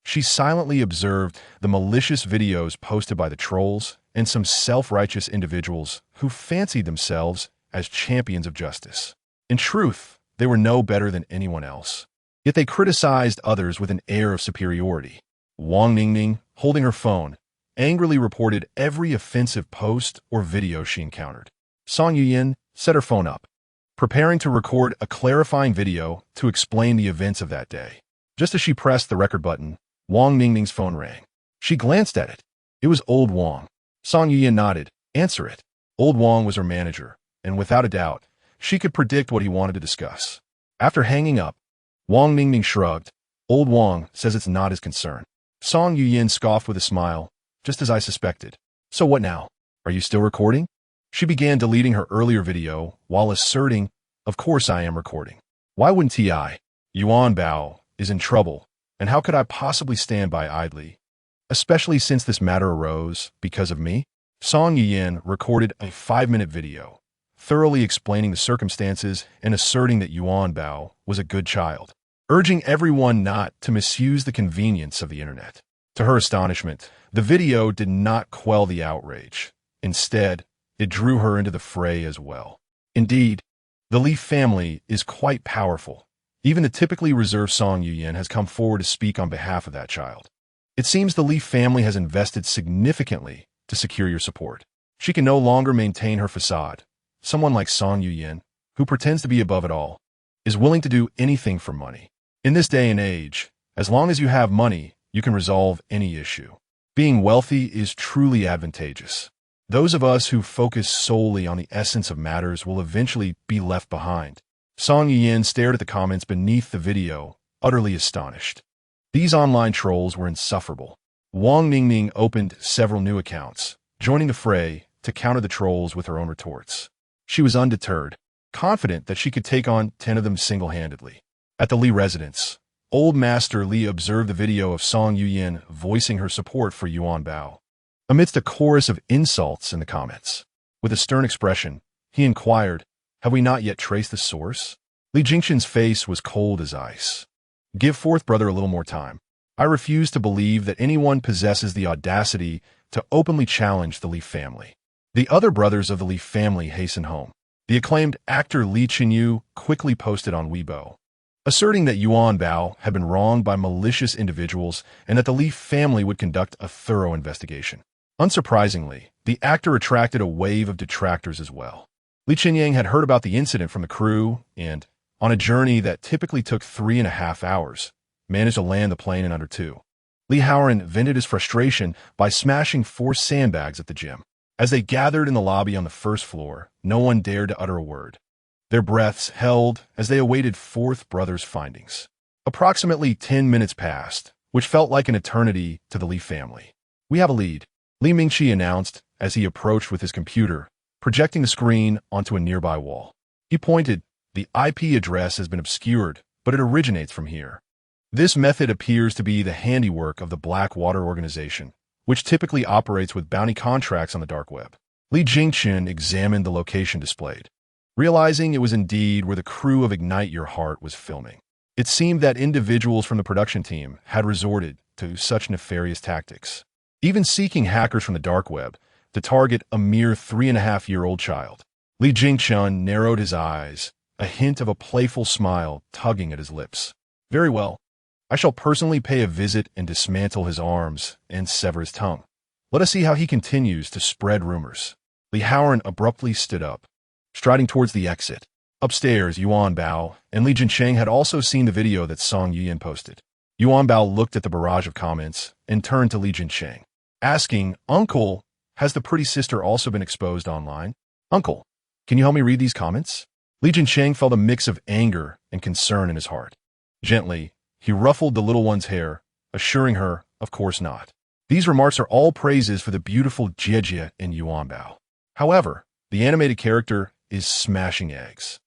She silently observed the malicious videos posted by the trolls and some self-righteous individuals who fancied themselves as champions of justice. In truth, they were no better than anyone else. Yet they criticized others with an air of superiority. Wang Ningning, holding her phone, angrily reported every offensive post or video she encountered. Song Yuyan set her phone up, preparing to record a clarifying video to explain the events of that day. Just as she pressed the record button, Wang Ningning's phone rang. She glanced at it. It was old Wang. Song Yuyan nodded. "Answer it." Old Wang was her manager, and without a doubt, she could predict what he wanted to discuss. After hanging up, Wang Ningning shrugged. "Old Wang says it's not his concern." Song Yuyan scoffed with a smile, "Just as I suspected. So what now? Are you still recording?" She began deleting her earlier video while asserting, "Of course I am recording. Why wouldn't I? Yuanbao is in trouble, and how could I possibly stand by idly? Especially since this matter arose because of me." Song Yuyan recorded a 5-minute video, thoroughly explaining the circumstances and asserting that Yuanbao was a good child, urging everyone not to misuse the convenience of the internet. To her astonishment, the video did not quell the outrage. Instead, it drew her into the fray as well. Indeed, the Li family is quite powerful. Even the typically reserved Song Yuyan has come forward to speak on behalf of that child. It seems the Li family has invested significantly to secure your support. She can no longer maintain her facade. Someone like Song Yuyan, who pretends to be above it all, is willing to do anything for money. In this day and age, as long as you have money, you can resolve any issue. Being wealthy is truly advantageous. Those of us who focus solely on the essence of matters will eventually be left behind. Song Yuyan stared at the comments beneath the video, utterly astonished. These online trolls were insufferable. Wang Ningning opened several new accounts, joining the fray to counter the trolls with her own retorts. She was undeterred, confident that she could take on 10 of them single-handedly. At the Li residence, Old Master Li observed the video of Song Yuyin voicing her support for Yuanbao. Amidst a chorus of insults in the comments, with a stern expression, he inquired, "Have we not yet traced the source?" Li Jingxin's face was cold as ice. "Give forth, brother, a little more time. I refuse to believe that anyone possesses the audacity to openly challenge the Li family." The other brothers of the Li family hastened home. The acclaimed actor Li Chenyu quickly posted on Weibo, asserting that Yuanbao had been wronged by malicious individuals and that the Li family would conduct a thorough investigation. Unsurprisingly, the actor attracted a wave of detractors as well. Li Chenyang had heard about the incident from the crew and, on a journey that typically took 3.5 hours, managed to land the plane in under 2. Li Haoran vented his frustration by smashing 4 sandbags at the gym. As they gathered in the lobby on the first floor, no one dared to utter a word. Their breaths held as they awaited Fourth Brother's findings. Approximately 10 minutes passed, which felt like an eternity to the Li family. "We have a lead," Li Mingqi announced as he approached with his computer, projecting the screen onto a nearby wall. He pointed, "The IP address has been obscured, but it originates from here." This method appears to be the handiwork of the Blackwater organization, which typically operates with bounty contracts on the dark web. Li Jingqin examined the location displayed, realizing it was indeed where the crew of Ignite Your Heart was filming. It seemed that individuals from the production team had resorted to such nefarious tactics, even seeking hackers from the dark web to target a mere 3.5-year-old child. Li Jingqin narrowed his eyes, a hint of a playful smile tugging at his lips. "Very well. I shall personally pay a visit and dismantle his arms and sever his tongue. Let us see how he continues to spread rumors." Li Haoran abruptly stood up, striding towards the exit. Upstairs, Yuanbao and Li Jincheng had also seen the video that Song Yuyin posted. Yuanbao looked at the barrage of comments and turned to Li Jincheng, asking, "Uncle, has the pretty sister also been exposed online? Uncle, can you help me read these comments?" Li Jincheng felt a mix of anger and concern in his heart. Gently, he ruffled the little one's hair, assuring her, "Of course not. These remarks are all praises for the beautiful Jiejie in Yuanbao. However, the animated character is smashing eggs."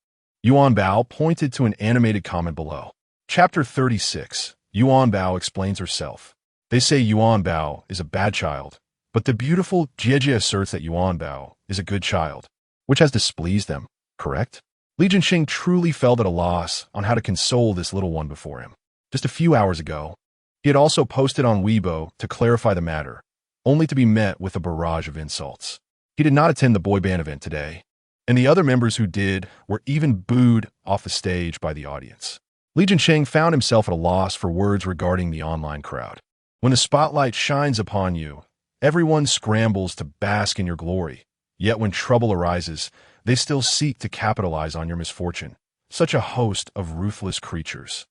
Yuanbao pointed to an animated comment below. Chapter 36. Yuanbao explains herself. They say Yuanbao is a bad child, but the beautiful Jiejie asserts that Yuanbao is a good child, which has displeased them, correct? Li Jinxing truly felt at a loss on how to console this little one before him. Just a few hours ago, he had also posted on Weibo to clarify the matter, only to be met with a barrage of insults. He did not attend the boy band event today, and the other members who did were even booed off the stage by the audience. Li Jincheng found himself at a loss for words regarding the online crowd. When the spotlight shines upon you, everyone scrambles to bask in your glory, yet when trouble arises, they still seek to capitalize on your misfortune. Such a host of ruthless creatures.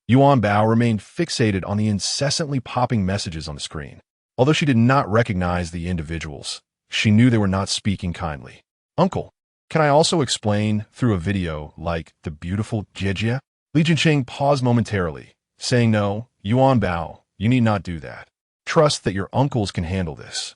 Yuanbao remained fixated on the incessantly popping messages on the screen. Although she did not recognize the individuals, she knew they were not speaking kindly. "Uncle, can I also explain through a video like the beautiful Jiejie?" Li Jincheng paused momentarily, saying, "No, Yuanbao, you need not do that. Trust that your uncles can handle this.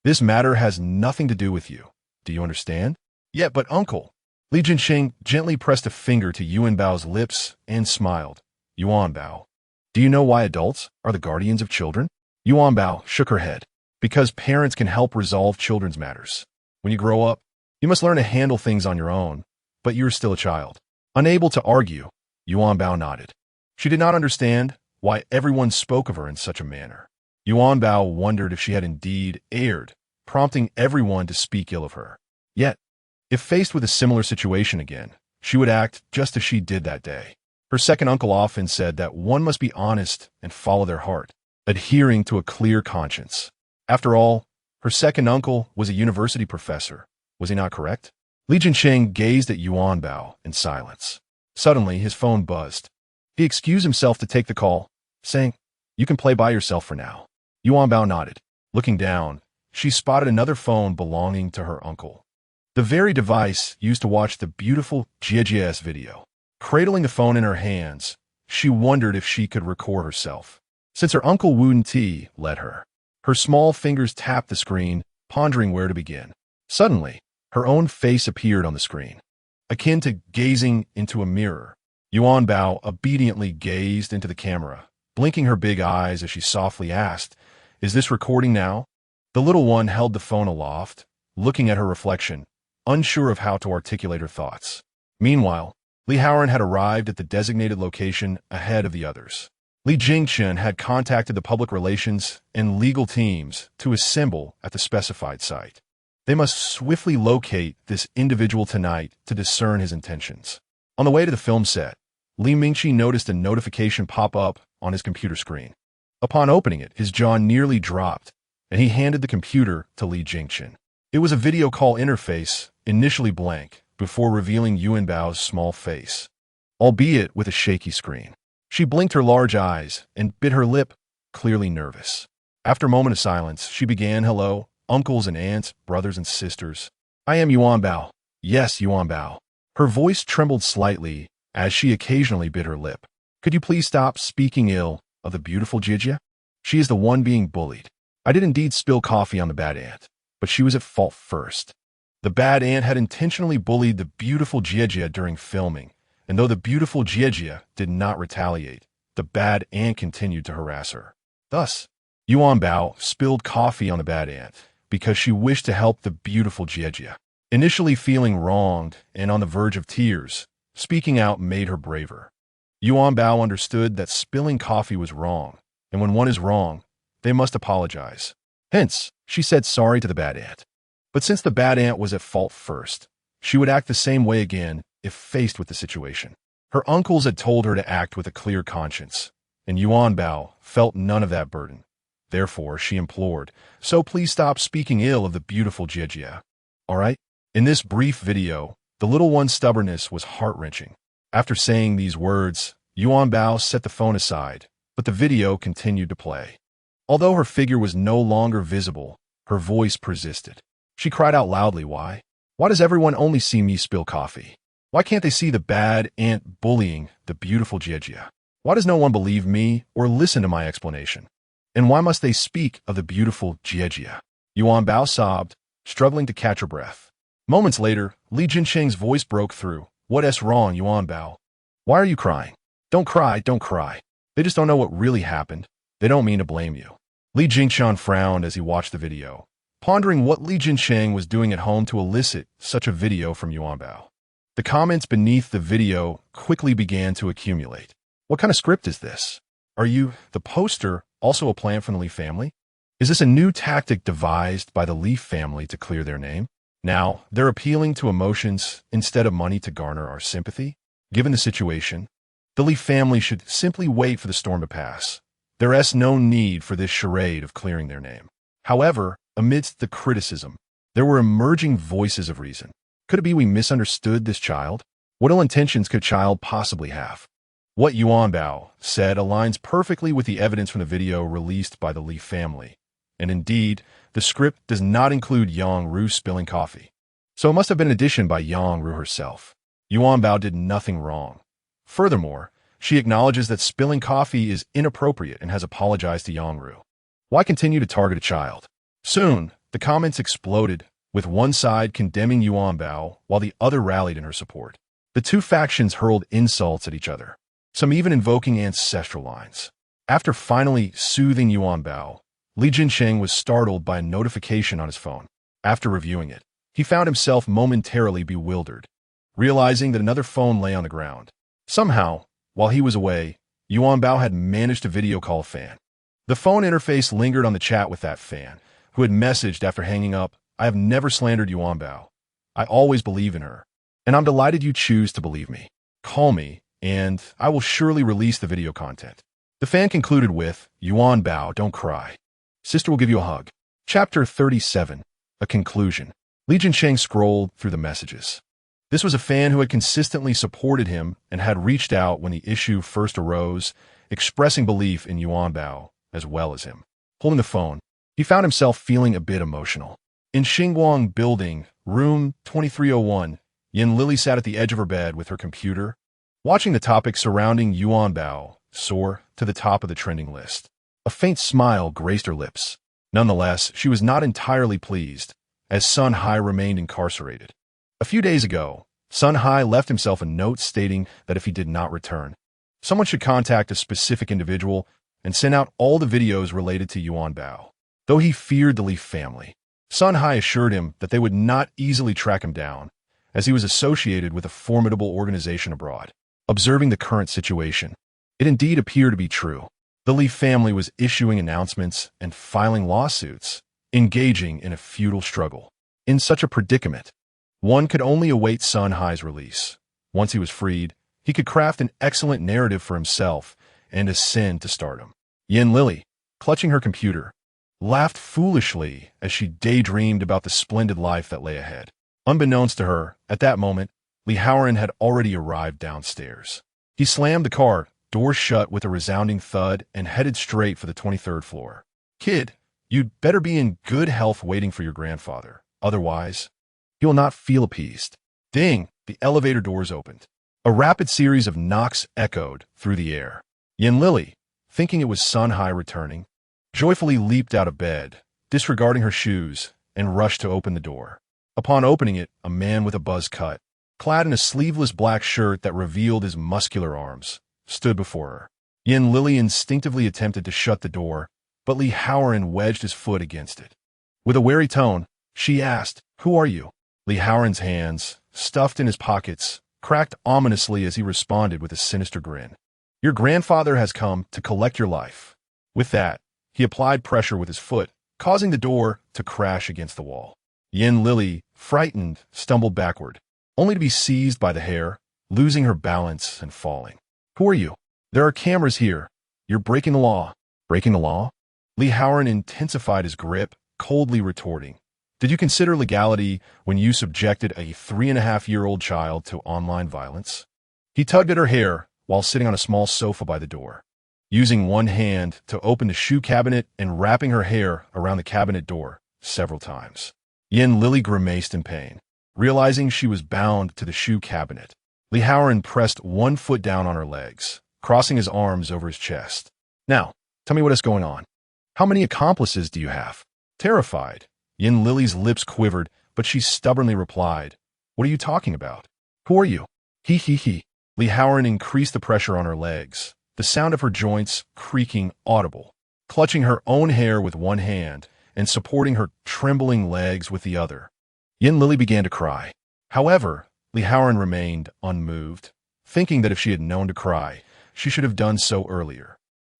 This matter has nothing to do with you. Do you understand?" "Yeah, but uncle." Li Jincheng gently pressed a finger to Yuanbao's lips and smiled. "Yuanbao, do you know why adults are the guardians of children?" Yuanbao shook her head. "Because parents can help resolve children's matters. When you grow up, you must learn to handle things on your own, but you're still a child." Unable to argue, Yuanbao nodded. She did not understand why everyone spoke of her in such a manner. Yuanbao wondered if she had indeed erred, prompting everyone to speak ill of her. Yet, if faced with a similar situation again, she would act just as she did that day. Her second uncle often said that one must be honest and follow their heart, adhering to a clear conscience. After all, her second uncle was a university professor. Was he not correct? Li Jincheng gazed at Yuanbao in silence. Suddenly, his phone buzzed. He excused himself to take the call, saying, "You can play by yourself for now." Yuanbao nodded. Looking down, she spotted another phone belonging to her uncle. The very device used to watch the beautiful Jiejie's video. Cradling the phone in her hands, she wondered if she could record herself. Since her uncle Wu Ti let her, her small fingers tapped the screen, pondering where to begin. Suddenly, her own face appeared on the screen. Akin to gazing into a mirror, Yuanbao obediently gazed into the camera, blinking her big eyes as she softly asked, "Is this recording now?" The little one held the phone aloft, looking at her reflection, unsure of how to articulate her thoughts. Meanwhile, Li Haoran had arrived at the designated location ahead of the others. Li Jingchen had contacted the public relations and legal teams to assemble at the specified site. They must swiftly locate this individual tonight to discern his intentions. On the way to the film set, Li Mingqi noticed a notification pop up on his computer screen. Upon opening it, his jaw nearly dropped, and he handed the computer to Li Jingchen. It was a video call interface, initially blank, before revealing Yuanbao's small face, albeit with a shaky screen. She blinked her large eyes and bit her lip, clearly nervous. After a moment of silence, she began, "Hello, uncles and aunts, brothers and sisters. I am Yuanbao. Yes, Yuanbao." Her voice trembled slightly as she occasionally bit her lip. "Could you please stop speaking ill of the beautiful Jijia? She is the one being bullied. I did indeed spill coffee on the bad aunt, but she was at fault first." The bad aunt had intentionally bullied the beautiful Jijia during filming, and though the beautiful Jijia did not retaliate, the bad aunt continued to harass her. Thus, Yuanbao spilled coffee on the bad aunt because she wished to help the beautiful Jijia. Initially feeling wronged and on the verge of tears, speaking out made her braver. Yuanbao understood that spilling coffee was wrong, and when one is wrong, they must apologize. Hence, she said sorry to the bad aunt. But since the bad aunt was at fault first, she would act the same way again if faced with the situation. Her uncles had told her to act with a clear conscience, and Yuanbao felt none of that burden. Therefore, she implored, "So please stop speaking ill of the beautiful Jijia. All right?" In this brief video, the little one's stubbornness was heart-wrenching. After saying these words, Yuanbao set the phone aside, but the video continued to play. Although her figure was no longer visible, her voice persisted. She cried out loudly, "Why? Why does everyone only see me spill coffee? Why can't they see the bad aunt bullying the beautiful Jijia? Why does no one believe me or listen to my explanation? And why must they speak of the beautiful Jijia?" Yuanbao sobbed, struggling to catch her breath. Moments later, Li Jinsheng's voice broke through. "What's wrong, Yuanbao? Why are you crying? Don't cry, don't cry. They just don't know what really happened. They don't mean to blame you." Li Jingshan frowned as he watched the video, pondering what Li Jinsheng was doing at home to elicit such a video from Yuanbao. The comments beneath the video quickly began to accumulate. "What kind of script is this? Are you, the poster, also a plant from the Li family? Is this a new tactic devised by the Li family to clear their name? Now, they're appealing to emotions instead of money to garner our sympathy? Given the situation, the Li family should simply wait for the storm to pass. There's no need for this charade of clearing their name." However, amidst the criticism, there were emerging voices of reason. Could it be we misunderstood this child? What ill intentions could a child possibly have? What Yuanbao said aligns perfectly with the evidence from the video released by the Li family. And indeed, the script does not include Yang Ru spilling coffee. So it must have been an addition by Yang Ru herself. Yuanbao did nothing wrong. Furthermore, she acknowledges that spilling coffee is inappropriate and has apologized to Yang Ru. Why continue to target a child? Soon, the comments exploded, with one side condemning Yuanbao while the other rallied in her support. The two factions hurled insults at each other, some even invoking ancestral lines. After finally soothing Yuanbao, Li Jinsheng was startled by a notification on his phone. After reviewing it, he found himself momentarily bewildered, realizing that another phone lay on the ground. Somehow, while he was away, Yuanbao had managed to video call a fan. The phone interface lingered on the chat with that fan, who had messaged after hanging up, "I have never slandered Yuanbao. I always believe in her, and I'm delighted you choose to believe me. Call me, and I will surely release the video content." The fan concluded with, "Yuanbao, don't cry. Sister will give you a hug." Chapter 37, a conclusion. Li Jinsheng scrolled through the messages. This was a fan who had consistently supported him and had reached out when the issue first arose, expressing belief in Yuanbao as well as him. Holding the phone, he found himself feeling a bit emotional. In Xinguang Building, room 2301, Yin Lily sat at the edge of her bed with her computer, watching the topic surrounding Yuanbao soar to the top of the trending list. A faint smile graced her lips. Nonetheless, she was not entirely pleased, as Sun Hai remained incarcerated. A few days ago, Sun Hai left himself a note stating that if he did not return, someone should contact a specific individual and send out all the videos related to Yuanbao. Though he feared the Li family, Sun Hai assured him that they would not easily track him down, as he was associated with a formidable organization abroad. Observing the current situation, it indeed appeared to be true. The Li family was issuing announcements and filing lawsuits, engaging in a feudal struggle. In such a predicament, one could only await Sun Hai's release. Once he was freed, he could craft an excellent narrative for himself and ascend to stardom. Yin Lily, clutching her computer, laughed foolishly as she daydreamed about the splendid life that lay ahead. Unbeknownst to her, at that moment, Li Haoran had already arrived downstairs. He slammed the car, door shut with a resounding thud, and headed straight for the 23rd floor. "Kid, you'd better be in good health waiting for your grandfather. Otherwise, he will not feel appeased." Ding! The elevator doors opened. A rapid series of knocks echoed through the air. Yin Lily, thinking it was Sun Hai returning, joyfully leaped out of bed, disregarding her shoes, and rushed to open the door. Upon opening it, a man with a buzz cut, clad in a sleeveless black shirt that revealed his muscular arms, stood before her. Yin Lily instinctively attempted to shut the door, but Li Haoran wedged his foot against it. With a wary tone, she asked, "Who are you?" Li Haoran's hands, stuffed in his pockets, cracked ominously as he responded with a sinister grin. "Your grandfather has come to collect your life." With that, he applied pressure with his foot, causing the door to crash against the wall. Yin Lily, frightened, stumbled backward, only to be seized by the hair, losing her balance and falling. "Who are you? There are cameras here. You're breaking the law." "Breaking the law?" Li Haoran intensified his grip, coldly retorting, "Did you consider legality when you subjected a 3.5-year-old child to online violence?" He tugged at her hair while sitting on a small sofa by the door, using one hand to open the shoe cabinet and wrapping her hair around the cabinet door several times. Yin Lily grimaced in pain, realizing she was bound to the shoe cabinet. Li Haoran pressed one foot down on her legs, crossing his arms over his chest. "Now, tell me what is going on. How many accomplices do you have?" Terrified, Yin Lily's lips quivered, but she stubbornly replied, "What are you talking about? Who are you?" "He. Li Haoran increased the pressure on her legs, the sound of her joints creaking audible. Clutching her own hair with one hand and supporting her trembling legs with the other, Yin Lily began to cry. However, Li Haoran remained unmoved, thinking that if she had known to cry, she should have done so earlier.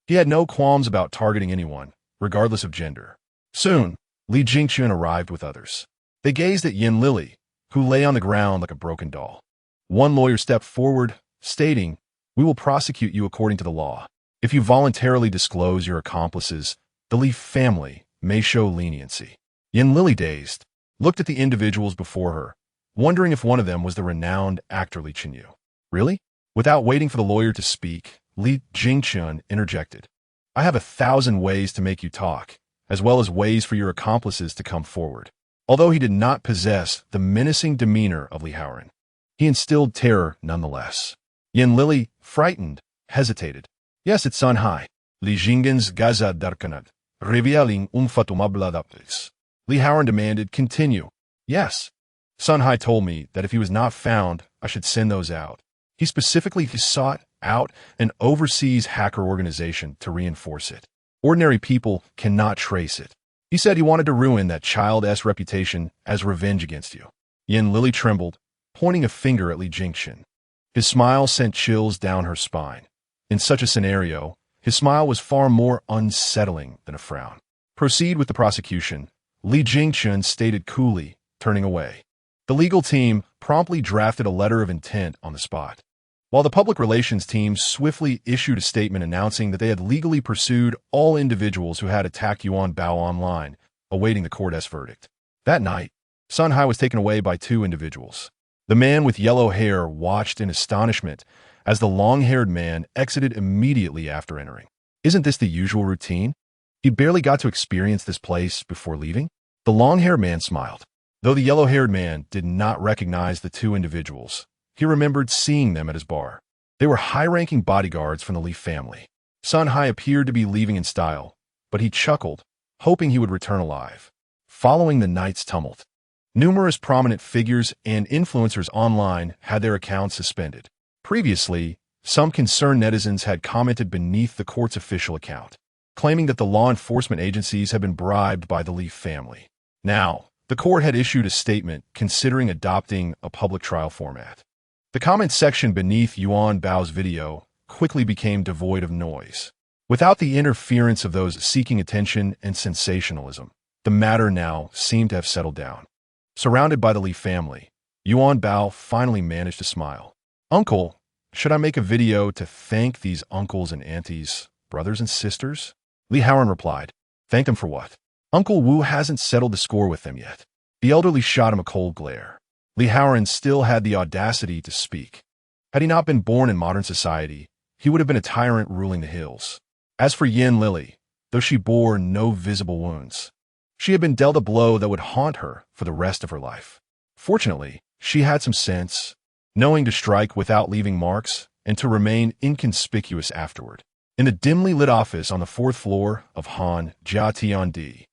He had no qualms about targeting anyone, regardless of gender. Soon, Li Jingqian arrived with others. They gazed at Yin Lily, who lay on the ground like a broken doll. One lawyer stepped forward, stating, "We will prosecute you according to the law. If you voluntarily disclose your accomplices, the Li family may show leniency." Yin Lily, dazed, looked at the individuals before her, wondering if one of them was the renowned actor Li Chenyu. "Really?" Without waiting for the lawyer to speak, Li Jingqian interjected, "I have 1,000 ways to make you talk, as well as ways for your accomplices to come forward." Although he did not possess the menacing demeanor of Li Haoran, he instilled terror nonetheless. Yin Lily, frightened, hesitated. "Yes, it's Sun Hai. Li Jingen's gaza darkanat, revealing formidable adapters." Li Haoran demanded, "Continue." "Yes. Sun Hai told me that if he was not found, I should send those out. He specifically sought out an overseas hacker organization to reinforce it. Ordinary people cannot trace it. He said he wanted to ruin that child's reputation as revenge against you." Yin Lily trembled, pointing a finger at Li Jingqian. His smile sent chills down her spine. In such a scenario, his smile was far more unsettling than a frown. "Proceed with the prosecution," Li Jingqian stated coolly, turning away. The legal team promptly drafted a letter of intent on the spot, while the public relations team swiftly issued a statement announcing that they had legally pursued all individuals who had attacked Yuanbao online, awaiting the court's verdict. That night, Sun Hai was taken away by 2 individuals. The man with yellow hair watched in astonishment as the long-haired man exited immediately after entering. Isn't this the usual routine? He barely got to experience this place before leaving? The long-haired man smiled. Though the yellow-haired man did not recognize the 2 individuals, he remembered seeing them at his bar. They were high-ranking bodyguards from the Li family. Sun Hai appeared to be leaving in style, but he chuckled, hoping he would return alive. Following the night's tumult, Numerous prominent figures and influencers online had their accounts suspended. Previously, some concerned netizens had commented beneath the court's official account, claiming that the law enforcement agencies had been bribed by the Li family. Now, the court had issued a statement considering adopting a public trial format. The comment section beneath Yuanbao's video quickly became devoid of noise. Without the interference of those seeking attention and sensationalism, the matter now seemed to have settled down. Surrounded by the Li family, Yuanbao finally managed to smile. "Uncle, should I make a video to thank these uncles and aunties, brothers and sisters?" Li Haoran replied. "Thank them for what? Uncle Wu hasn't settled the score with them yet." The elderly shot him a cold glare. Li Haoran still had the audacity to speak. Had he not been born in modern society, he would have been a tyrant ruling the hills. As for Yin Lily, though she bore no visible wounds, she had been dealt a blow that would haunt her for the rest of her life. Fortunately, she had some sense, knowing to strike without leaving marks and to remain inconspicuous afterward. In the dimly lit office on the fourth floor of Tianchen,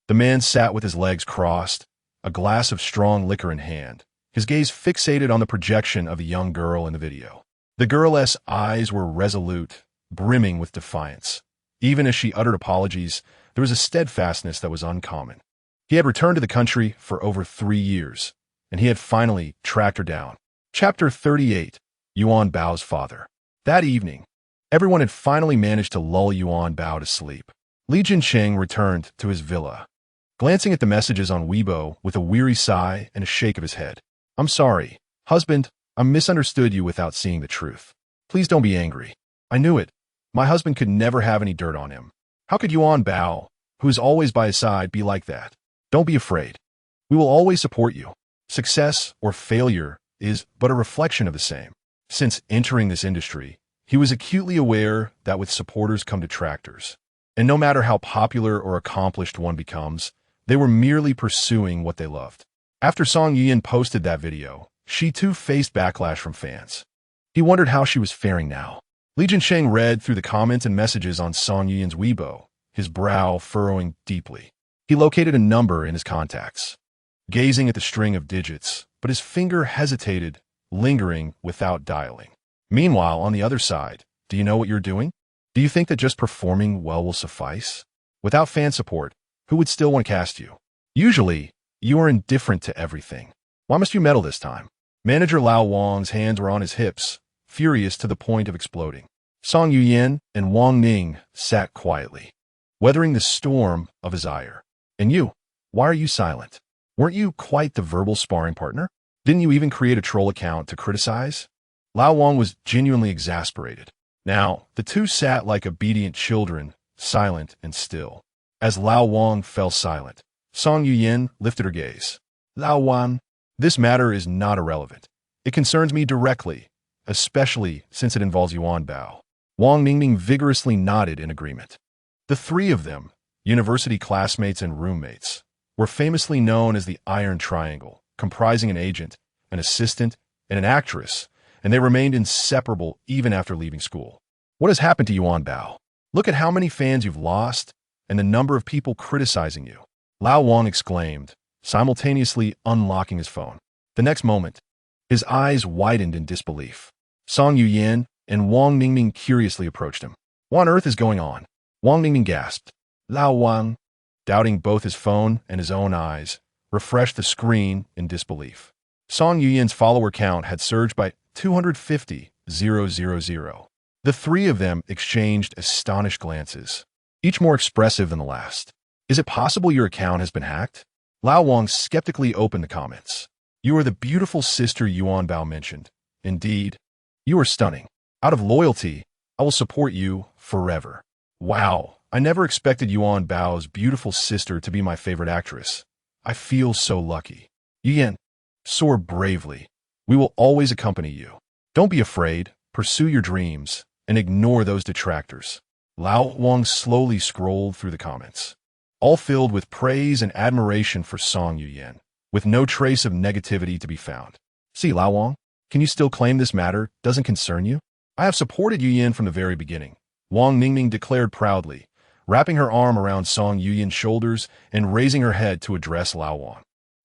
the man sat with his legs crossed, a glass of strong liquor in hand, his gaze fixated on the projection of a young girl in the video. The girl's eyes were resolute, brimming with defiance. Even as she uttered apologies, there was a steadfastness that was uncommon. He had returned to the country for over 3 years, and he had finally tracked her down. Chapter 38. Yuanbao's father. That evening, everyone had finally managed to lull Yuanbao to sleep. Li Jincheng returned to his villa, glancing at the messages on Weibo with a weary sigh and a shake of his head. "I'm sorry, husband, I misunderstood you without seeing the truth. Please don't be angry. I knew it. My husband could never have any dirt on him. How could Yuanbao, who is always by his side, be like that? Don't be afraid. We will always support you. Success or failure is but a reflection of the same." Since entering this industry, he was acutely aware that with supporters come detractors. And no matter how popular or accomplished one becomes, they were merely pursuing what they loved. After Song Yuyan posted that video, she too faced backlash from fans. He wondered how she was faring now. Li Jincheng read through the comments and messages on Song Yuyan's Weibo, his brow furrowing deeply. He located a number in his contacts, gazing at the string of digits, but his finger hesitated, lingering without dialing. Meanwhile, on the other side, do you know what you're doing? Do you think that just performing well will suffice? Without fan support, who would still want to cast you? Usually, you are indifferent to everything. Why must you meddle this time? Manager Lao Wang's hands were on his hips, furious to the point of exploding. Song Yuyan and Wang Ning sat quietly, weathering the storm of his ire. "And you? Why are you silent? Weren't you quite the verbal sparring partner? Didn't you even create a troll account to criticize?" Lao Wang was genuinely exasperated. Now, the two sat like obedient children, silent and still. As Lao Wang fell silent, Song Yuyan lifted her gaze. "Lao Wang, this matter is not irrelevant. It concerns me directly, especially since it involves Yuanbao." Wang Ningming vigorously nodded in agreement. The three of them, university classmates and roommates, were famously known as the Iron Triangle, comprising an agent, an assistant, and an actress, and they remained inseparable even after leaving school. "What has happened to Yuanbao? Look at how many fans you've lost, and the number of people criticizing you," Lao Wang exclaimed, simultaneously unlocking his phone. The next moment, his eyes widened in disbelief. Song Yuyan and Wang Ningming curiously approached him. "What on earth is going on?" Wang Ningming gasped. Lao Wang, doubting both his phone and his own eyes, refreshed the screen in disbelief. Song Yuyan's follower count had surged by 250,000. The three of them exchanged astonished glances, each more expressive than the last. "Is it possible your account has been hacked?" Lao Wang skeptically opened the comments. "You are the beautiful sister Yuanbao mentioned. Indeed, you are stunning. Out of loyalty, I will support you forever." Wow, I never expected Yuanbao's beautiful sister to be my favorite actress. I feel so lucky. Yuyan, soar bravely. We will always accompany you. Don't be afraid, pursue your dreams, and ignore those detractors. Lao Wang slowly scrolled through the comments, all filled with praise and admiration for Song Yuyan, with no trace of negativity to be found. "See, Lao Wang, can you still claim this matter doesn't concern you? I have supported Yuyan from the very beginning," Wang Ningming declared proudly, wrapping her arm around Song Yuyan's shoulders and raising her head to address Lao Wang.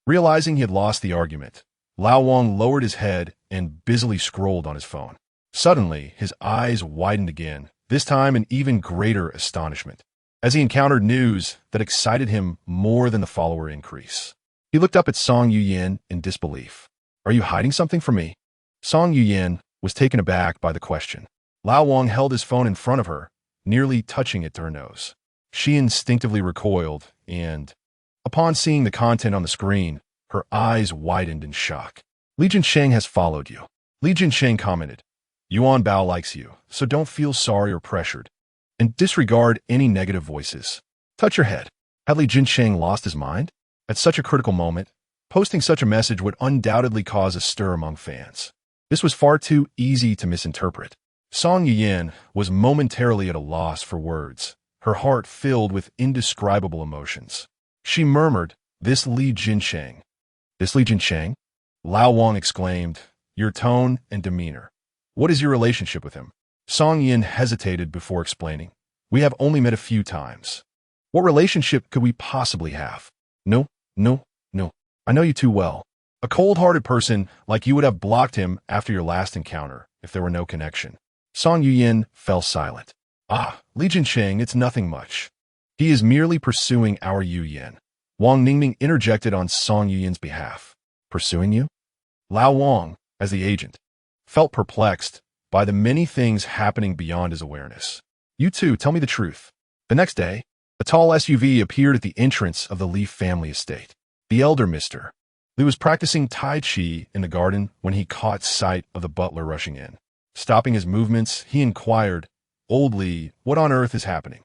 Realizing he had lost the argument, Lao Wang lowered his head and busily scrolled on his phone. Suddenly, his eyes widened again, this time in even greater astonishment, as he encountered news that excited him more than the follower increase. He looked up at Song Yuyan in disbelief. "Are you hiding something from me?" Song Yuyan was taken aback by the question. Lao Wang held his phone in front of her, nearly touching it to her nose. She instinctively recoiled, and, upon seeing the content on the screen, her eyes widened in shock. "Li Jinsheng has followed you." Li Jinsheng commented, "Yuanbao likes you, so don't feel sorry or pressured, and disregard any negative voices. Touch your head." Had Li Jinsheng lost his mind? At such a critical moment, posting such a message would undoubtedly cause a stir among fans. This was far too easy to misinterpret. Song Yuyan was momentarily at a loss for words, her heart filled with indescribable emotions. She murmured, "This Li Jinsheng." "This Li Jinsheng?" Lao Wang exclaimed, "Your tone and demeanor. What is your relationship with him?" Song Yin hesitated before explaining, "We have only met a few times." "What relationship could we possibly have?" No. I know you too well. A cold-hearted person like you would have blocked him after your last encounter if there were no connection." Song Yuyan fell silent. "Li Jinsheng, it's nothing much. He is merely pursuing our Yu Yan." Wang Ningming interjected on Song Yuyan's behalf. "Pursuing you?" Lao Wang, as the agent, felt perplexed by the many things happening beyond his awareness. "You two, tell me the truth." The next day, a tall SUV appeared at the entrance of the Li family estate. The elder Mr. Li was practicing Tai Chi in the garden when he caught sight of the butler rushing in. Stopping his movements, he inquired, "Old Li, what on earth is happening?"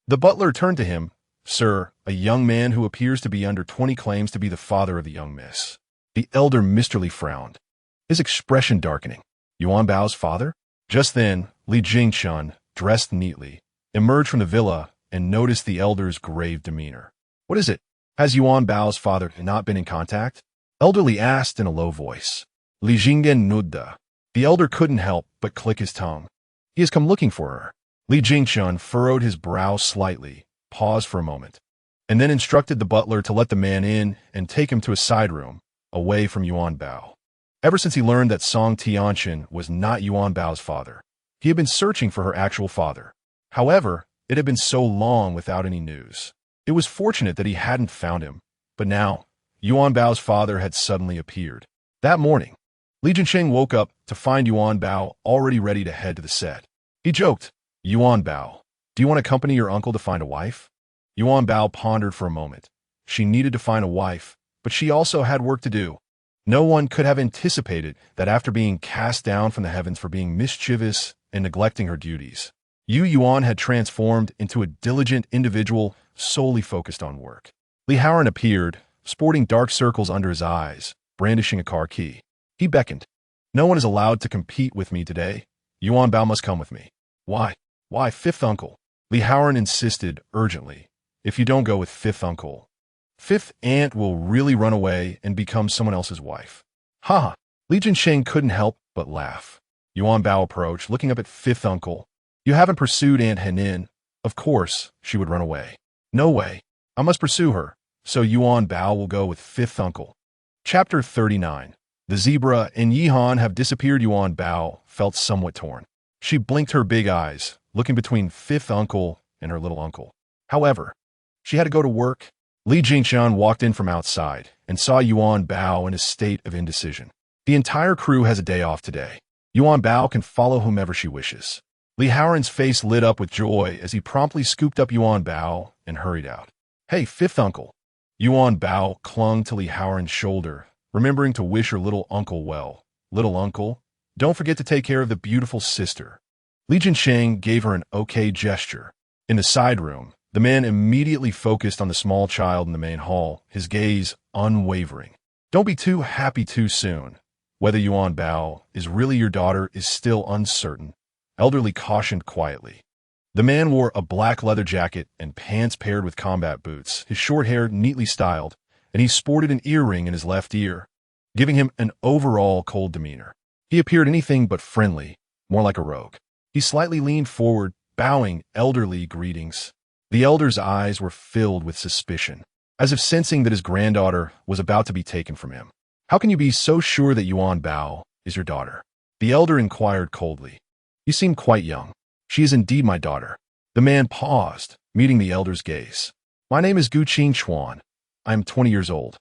The butler turned to him. "Sir, a young man who appears to be under 20 claims to be the father of the young miss." The elder Mr. Li frowned, his expression darkening. "Yuanbao's father?" Just then, Li Jingshun, dressed neatly, emerged from the villa and noticed the elder's grave demeanor. "What is it? Has Yuanbao's father not been in contact?" Elder Li asked in a low voice. Li Jingen nudda. The elder couldn't help but click his tongue. "He has come looking for her." Li Jingshun furrowed his brow slightly, paused for a moment, and then instructed the butler to let the man in and take him to a side room, away from Yuanbao. Ever since he learned that Song Tianchen was not Yuanbao's father, he had been searching for her actual father. However, it had been so long without any news. It was fortunate that he hadn't found him, but now, Yuanbao's father had suddenly appeared. That morning, Li Jinsheng woke up to find Yuanbao already ready to head to the set. He joked, "Yuanbao, do you want to accompany your uncle to find a wife?" Yuanbao pondered for a moment. She needed to find a wife, but she also had work to do. No one could have anticipated that after being cast down from the heavens for being mischievous and neglecting her duties, Yu Yuan had transformed into a diligent individual solely focused on work. Li Haoran appeared, sporting dark circles under his eyes, brandishing a car key. He beckoned. "No one is allowed to compete with me today. Yuanbao must come with me." "Why? Why, fifth uncle?" Li Haoran insisted urgently. "If you don't go with fifth uncle, fifth aunt will really run away and become someone else's wife." "Ha!" Li Jinsheng couldn't help but laugh. Yuanbao approached, looking up at fifth uncle. "You haven't pursued Aunt Henin. Of course, she would run away." "No way. I must pursue her, so Yuanbao will go with fifth uncle." Chapter 39. The zebra and Yihan have disappeared. Yuanbao felt somewhat torn. She blinked her big eyes, looking between fifth uncle and her little uncle. However, she had to go to work. Li Jingshan walked in from outside and saw Yuanbao in a state of indecision. The entire crew has a day off today. Yuanbao can follow whomever she wishes. Li Haoran's face lit up with joy as he promptly scooped up Yuanbao and hurried out. "Hey, fifth uncle." Yuanbao clung to Li Haoran's shoulder, remembering to wish her little uncle well. "Little uncle, don't forget to take care of the beautiful sister." Li Jinsheng gave her an okay gesture. In the side room, the man immediately focused on the small child in the main hall, his gaze unwavering. "Don't be too happy too soon. Whether Yuanbao is really your daughter is still uncertain," Elderly cautioned quietly. The man wore a black leather jacket and pants paired with combat boots, his short hair neatly styled, and he sported an earring in his left ear, giving him an overall cold demeanor. He appeared anything but friendly, more like a rogue. He slightly leaned forward, bowing elderly greetings. The elder's eyes were filled with suspicion. as if sensing that his granddaughter was about to be taken from him. How can you be so sure that Yuanbao is your daughter? The elder inquired coldly. You seem quite young. She is indeed my daughter. The man paused, meeting the elder's gaze. My name is Gu Qingchuan. I am 20 years old.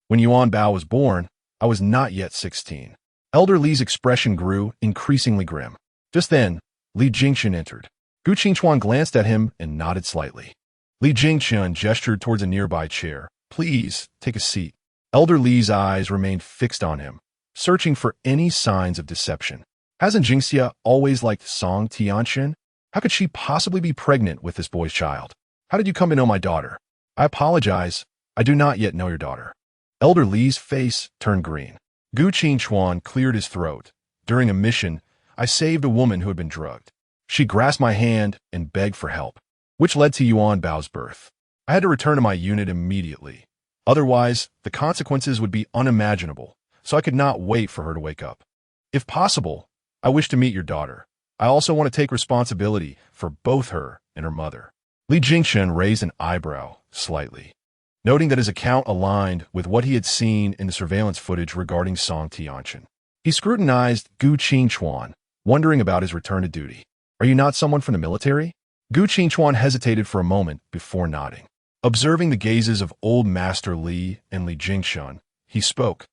When Yuanbao was born, I was not yet 16. Elder Li's expression grew increasingly grim. Just then, Li Jingchen entered. Gu Qingchuan glanced at him and nodded slightly. Li Jingchen gestured towards a nearby chair. Please, take a seat. Elder Li's eyes remained fixed on him, searching for any signs of deception. Hasn't Jingxia always liked Song Tianchen? How could she possibly be pregnant with this boy's child? How did you come to know my daughter? I apologize. I do not yet know your daughter. Elder Li's face turned green. Gu Qingchuan cleared his throat. During a mission, I saved a woman who had been drugged. She grasped my hand and begged for help, which led to Yuanbao's birth. I had to return to my unit immediately. Otherwise, the consequences would be unimaginable, so I could not wait for her to wake up. If possible, I wish to meet your daughter. I also want to take responsibility for both her and her mother. Li Jingchen raised an eyebrow slightly, noting that his account aligned with what he had seen in the surveillance footage regarding Song Tianchen. He scrutinized Gu Qingchuan, wondering about his return to duty. Are you not someone from the military? Gu Qingchuan hesitated for a moment before nodding. Observing the gazes of Old Master Li and Li Jingchen, he spoke.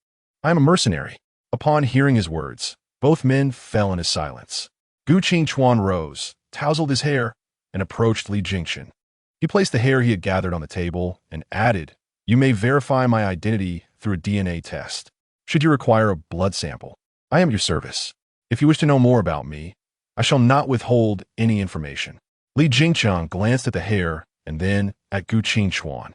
I am a mercenary. Upon hearing his words, both men fell into silence. Gu Qingchuan rose, tousled his hair, and approached Li Jingchen. He placed the hair he had gathered on the table and added, You may verify my identity through a DNA test. Should you require a blood sample, I am at your service. If you wish to know more about me, I shall not withhold any information. Li Jingchen glanced at the hair and then at Gu Qingchuan.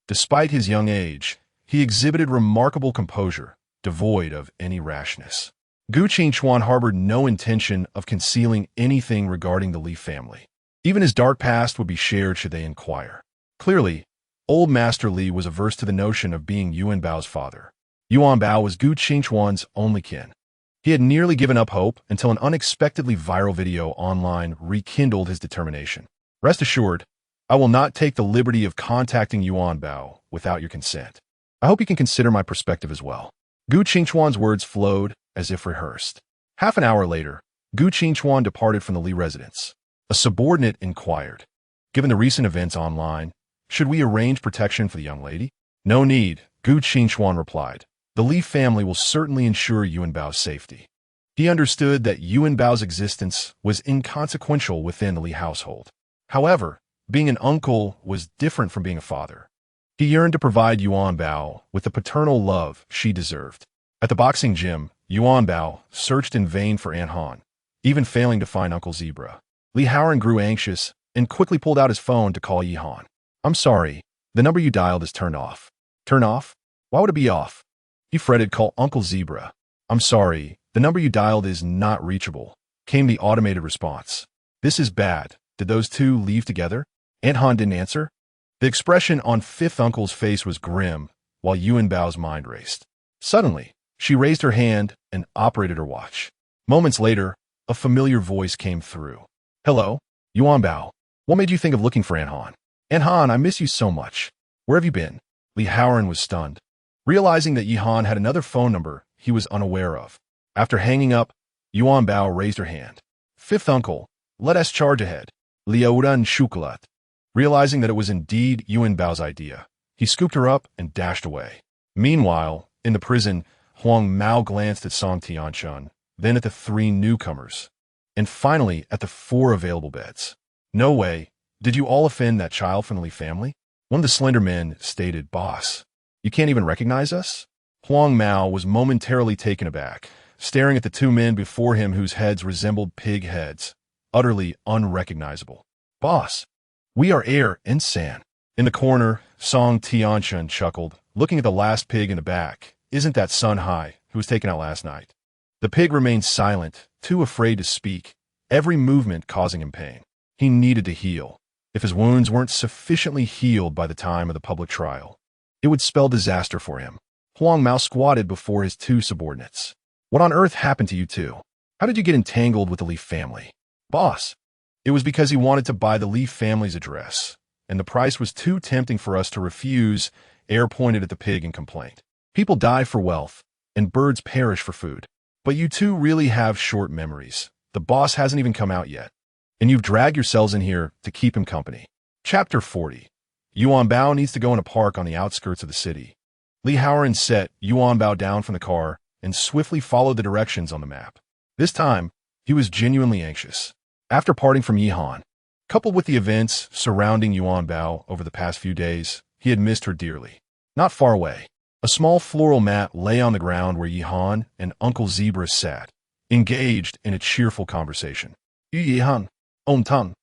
Despite his young age, he exhibited remarkable composure, devoid of any rashness. Gu Qingchuan harbored no intention of concealing anything regarding the Li family. Even his dark past would be shared should they inquire. Clearly, Old Master Li was averse to the notion of being Yuanbao's father. Yuanbao was Gu Qingchuan's only kin. He had nearly given up hope until an unexpectedly viral video online rekindled his determination. Rest assured, I will not take the liberty of contacting Yuanbao without your consent. I hope you can consider my perspective as well. Gu Qingchuan's words flowed as if rehearsed. Half an hour later, Gu Qingchuan departed from the Li residence. A subordinate inquired, Given the recent events online, should we arrange protection for the young lady? No need, Gu Qingchuan replied. The Li family will certainly ensure Yuanbao's safety. He understood that Yuanbao's existence was inconsequential within the Li household. However, being an uncle was different from being a father. He yearned to provide Yuanbao with the paternal love she deserved. At the boxing gym, Yuanbao searched in vain for Aunt Han, even failing to find Uncle.The. Li Haoran grew anxious and quickly pulled out his phone to call Yi Han. I'm sorry, the number you dialed is turned off. Turn off? Why would it be off? He fretted, call Uncle.The. I'm sorry, the number you dialed is not reachable, came the automated response. This is bad. Did those two leave together? Aunt Han didn't answer? The expression on Fifth Uncle's face was grim, while Yuanbao's mind raced. Suddenly, she raised her hand and operated her watch. Moments later, a familiar voice came through. Hello, Yuanbao. What made you think of looking for Aunt Han? Aunt Han, I miss you so much. Where have you been? Li Haoran was stunned, realizing that Yi Han had another phone number he was unaware of. After hanging up, Yuanbao raised her hand. Fifth Uncle, let us charge ahead. Liaodan Shukulat. Realizing that it was indeed Yuanbao's idea, he scooped her up and dashed away. Meanwhile, in the prison, Huang Mao glanced at Song Tianchen, then at the three newcomers, and finally at the 4 available beds. No way. Did you all offend that child from the Li family? One of the slender men stated, Boss, you can't even recognize us? Huang Mao was momentarily taken aback, staring at the 2 men before him whose heads resembled pig heads, utterly unrecognizable. Boss, we are Air and San. In the corner, Song Tianchen chuckled, looking at the last pig in the back. Isn't that Sun Hai, who was taken out last night? The pig remained silent, too afraid to speak, every movement causing him pain. He needed to heal. If his wounds weren't sufficiently healed by the time of the public trial, it would spell disaster for him. Huang Mao squatted before his 2 subordinates. What on earth happened to you two? How did you get entangled with the Li family? Boss, it was because he wanted to buy the Li family's address, and the price was too tempting for us to refuse air pointed at the pig in complaint. People die for wealth, and birds perish for food. But you two really have short memories. The boss hasn't even come out yet, and you've dragged yourselves in here to keep him company. Chapter 40. Yuanbao needs to go in a park on the outskirts of the city. Li Haoran set Yuanbao down from the car and swiftly followed the directions on the map. This time, he was genuinely anxious. After parting from Yihan, coupled with the events surrounding Yuanbao over the past few days, he had missed her dearly. Not far away, a small floral mat lay on the ground where Yihan and Uncle Zebra sat, engaged in a cheerful conversation. Yihan, on tongue.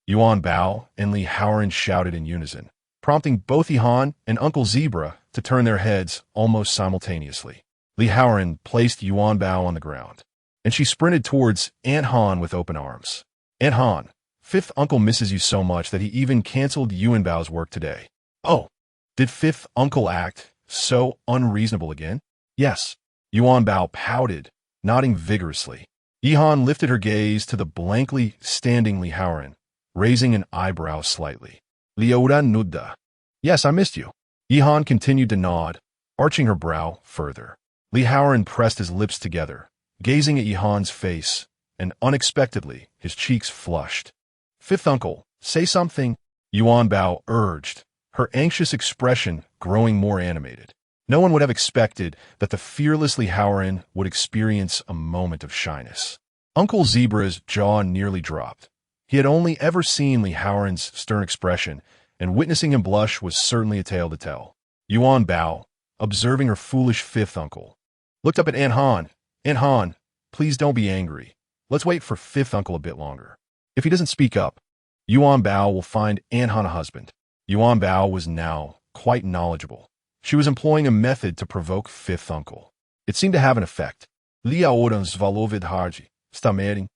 Yuanbao and Li Haoran shouted in unison, prompting both Yihan and Uncle Zebra to turn their heads almost simultaneously. Li Haoran placed Yuanbao on the ground, and she sprinted towards Aunt Han with open arms. Aunt Han, fifth uncle misses you so much that he even canceled Yuanbao's work today. Oh, did fifth uncle act so unreasonable again? Yes. Yuanbao pouted, nodding vigorously. Yihan lifted her gaze to the blankly standing Li Haoran, raising an eyebrow slightly. Entered.The. Yes, I missed you. Yihan continued to nod, arching her brow further. Li Haoran pressed his lips together, gazing at Yihan's face, and unexpectedly, his cheeks flushed. Fifth uncle, say something, Yuanbao urged, her anxious expression growing more animated. No one would have expected that the fearless Li Haoran would experience a moment of shyness. Uncle Zebra's jaw nearly dropped. He had only ever seen Li Haoran's stern expression, and witnessing him blush was certainly a tale to tell. Yuanbao, observing her foolish fifth uncle, looked up at Aunt Han. Aunt Han, please don't be angry. Let's wait for fifth uncle a bit longer. If he doesn't speak up, Yuanbao will find Aunt Han a husband. Yuanbao was now quite knowledgeable. She was employing a method to provoke fifth uncle. It seemed to have an effect. Stammering.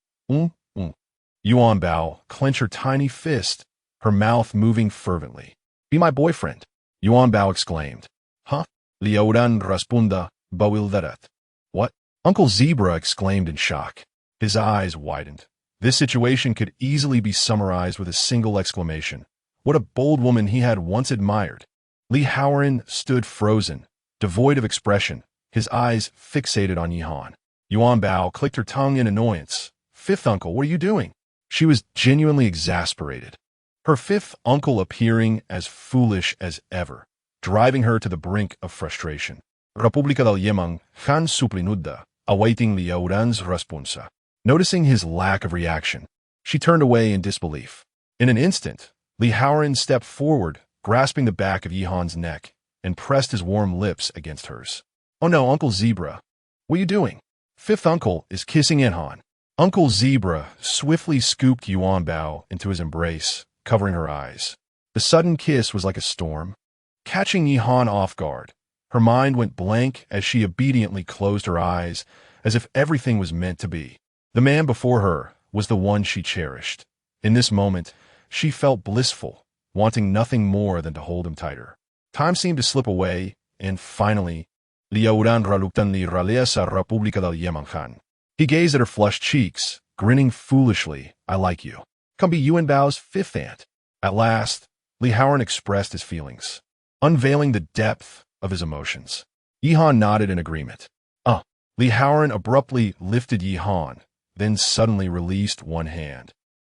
Yuanbao clenched her tiny fist, her mouth moving fervently. Be my boyfriend, Yuanbao exclaimed. Huh? Liaoran raspunda bawildarat. What? Uncle Zebra exclaimed in shock. His eyes widened. This situation could easily be summarized with a single exclamation. What a bold woman he had once admired. Li Haoran stood frozen, devoid of expression, his eyes fixated on Yihan. Yuanbao clicked her tongue in annoyance. Fifth uncle, what are you doing? She was genuinely exasperated. Her fifth uncle appearing as foolish as ever, driving her to the brink of frustration. República del Yemang, Han suplinudda, awaiting Liaoran's responsa. Noticing his lack of reaction, she turned away in disbelief. In an instant, Li Haoran stepped forward, grasping the back of Yihan's neck, and pressed his warm lips against hers. Oh no, Uncle Zebra. What are you doing? Fifth uncle is kissing Aunt Han. Uncle Zebra swiftly scooped Yuanbao into his embrace, covering her eyes. The sudden kiss was like a storm. Catching Yihan off guard, her mind went blank as she obediently closed her eyes, as if everything was meant to be. The man before her was the one she cherished. In this moment, she felt blissful, wanting nothing more than to hold him tighter. Time seemed to slip away, and finally, Liaoran reluctantly ralesa República del Yemanjan. He gazed at her flushed cheeks, grinning foolishly. I like you. Come be Yuanbao's fifth aunt. At last, Li Haoran expressed his feelings, unveiling the depth of his emotions. Yihan nodded in agreement. Li Haoran abruptly lifted Yihan, then suddenly released one hand,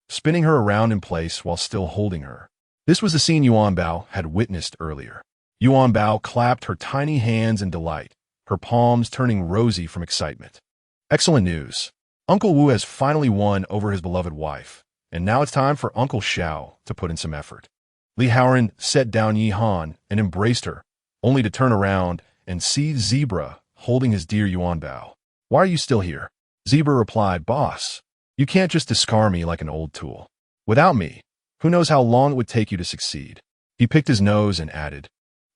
spinning her around in place while still holding her. This was the scene Yuanbao had witnessed earlier. Yuanbao clapped her tiny hands in delight, her palms turning rosy from excitement. Excellent news. Uncle Wu has finally won over his beloved wife, and now it's time for Uncle Xiao to put in some effort. Li Haoran set down Yihan and embraced her, only to turn around and see Zebra holding his dear Yuanbao. Why are you still here? Zebra replied, Boss, you can't just discard me like an old tool. Without me, who knows how long it would take you to succeed. He picked his nose and added,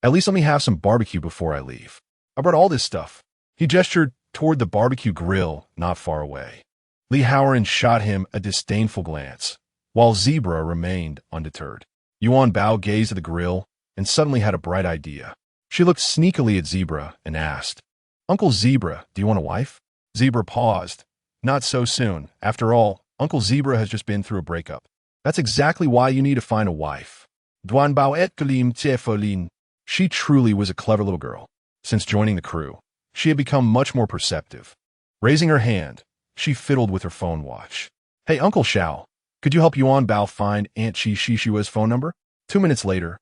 At least let me have some barbecue before I leave. I brought all this stuff. He gestured toward the barbecue grill not far away. Li Haoran shot him a disdainful glance, while Zebra remained undeterred. Yuanbao gazed at the grill and suddenly had a bright idea. She looked sneakily at Zebra and asked, Uncle Zebra, do you want a wife? Zebra paused. Not so soon. After all, Uncle Zebra has just been through a breakup. That's exactly why you need to find a wife. Duanbao et kalim tefolin. She truly was a clever little girl. Since joining the crew, she had become much more perceptive. Raising her hand, she fiddled with her phone watch. Hey, Uncle Xiao, could you help Yuanbao find Aunt Chi Shishua's phone number? 2 minutes later,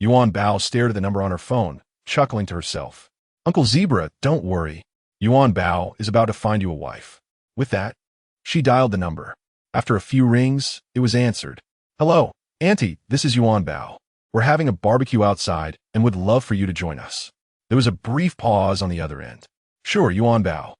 Yuanbao stared at the number on her phone, chuckling to herself. Uncle Zebra, don't worry. Yuanbao is about to find you a wife. With that, she dialed the number. After a few rings, it was answered. Hello, Auntie, this is Yuanbao. We're having a barbecue outside and would love for you to join us. There was a brief pause on the other end. Sure, Yuanbao.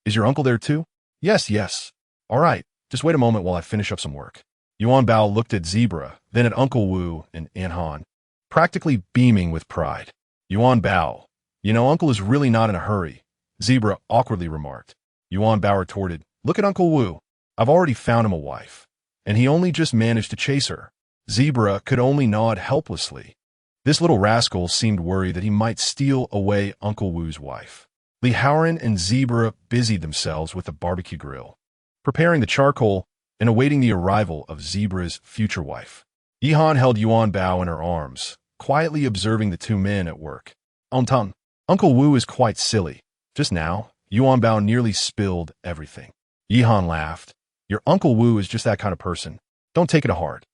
Is your uncle there too? Yes. All right, just wait a moment while I finish up some work. Yuanbao looked at Zebra, then at Uncle Wu and Aunt Han, practically beaming with pride. Yuanbao, you know Uncle is really not in a hurry, Zebra awkwardly remarked. Yuanbao retorted, look at Uncle Wu. I've already found him a wife, and he only just managed to chase her. Zebra could only nod helplessly. This little rascal seemed worried that he might steal away Uncle Wu's wife. Li Haoran and Zebra busied themselves with the barbecue grill, preparing the charcoal and awaiting the arrival of Zebra's future wife. Yihan held Yuanbao in her arms, quietly observing the two men at work. Tung, Uncle Wu is quite silly. Just now, Yuanbao nearly spilled everything. Yihan laughed. Your Uncle Wu is just that kind of person. Don't take it to heart.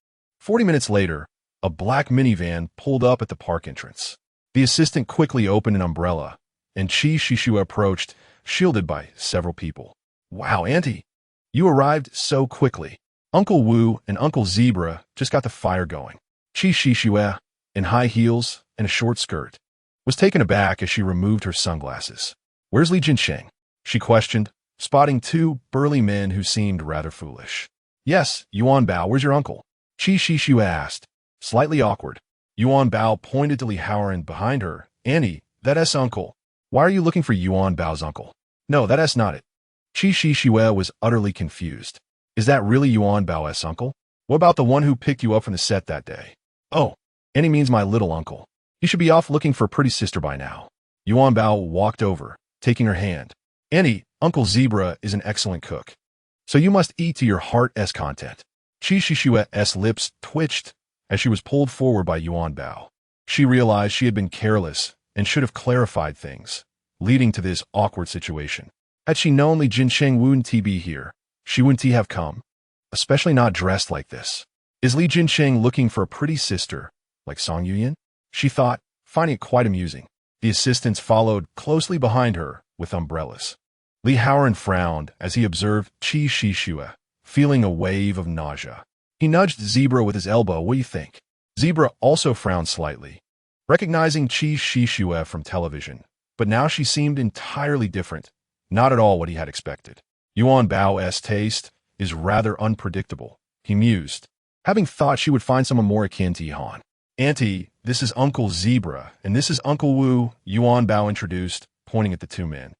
40 minutes later, a black minivan pulled up at the park entrance. The assistant quickly opened an umbrella, and Chi Shishua approached, shielded by several people. Wow, Auntie, you arrived so quickly. Uncle Wu and Uncle Zebra just got the fire going. Chi Shishua, in high heels and a short skirt, was taken aback as she removed her sunglasses. Where's Li Jinsheng? She questioned, spotting two burly men who seemed rather foolish. Yes, Yuanbao, where's your uncle? Chi Shishua asked, slightly awkward. Yuanbao pointed to Li Haoran behind her. Annie, that's uncle. Why are you looking for Yuanbao's uncle? No, that's not it. Chi Shishua was utterly confused. Is that really Yuanbao's uncle? What about the one who picked you up from the set that day? Oh, Annie means my little uncle. He should be off looking for a pretty sister by now. Yuanbao walked over, taking her hand. Annie, Uncle Zebra is an excellent cook, so you must eat to your heart's content. Chi Shishua's lips twitched as she was pulled forward by Yuanbao. She realized she had been careless and should have clarified things, leading to this awkward situation. Had she known Li Jinsheng wouldn't be here, she wouldn't have come, especially not dressed like this. Is Li Jinsheng looking for a pretty sister, like Song Yuyan? She thought, finding it quite amusing. The assistants followed closely behind her with umbrellas. Li Haoran frowned as he observed Chi Shishua, feeling a wave of nausea. He nudged Zebra with his elbow. What do you think? Zebra also frowned slightly, recognizing Chi Shishua from television, but now she seemed entirely different, not at all what he had expected. Yuanbao's taste is rather unpredictable, he mused, having thought she would find someone more akin to Yihan. Auntie, this is Uncle Zebra, and this is Uncle Wu, Yuanbao introduced, pointing at the two men.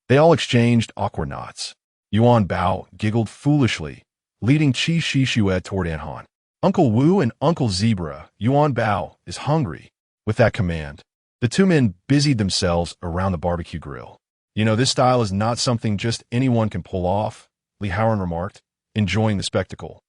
They all exchanged awkward nods. Yuanbao giggled foolishly, leading Chi Shishua toward Aunt Han. Uncle Wu and Uncle Zebra, Yuanbao is hungry. With that command, the two men busied themselves around the barbecue grill. You know, this style is not something just anyone can pull off, Li Haoran remarked, enjoying the spectacle.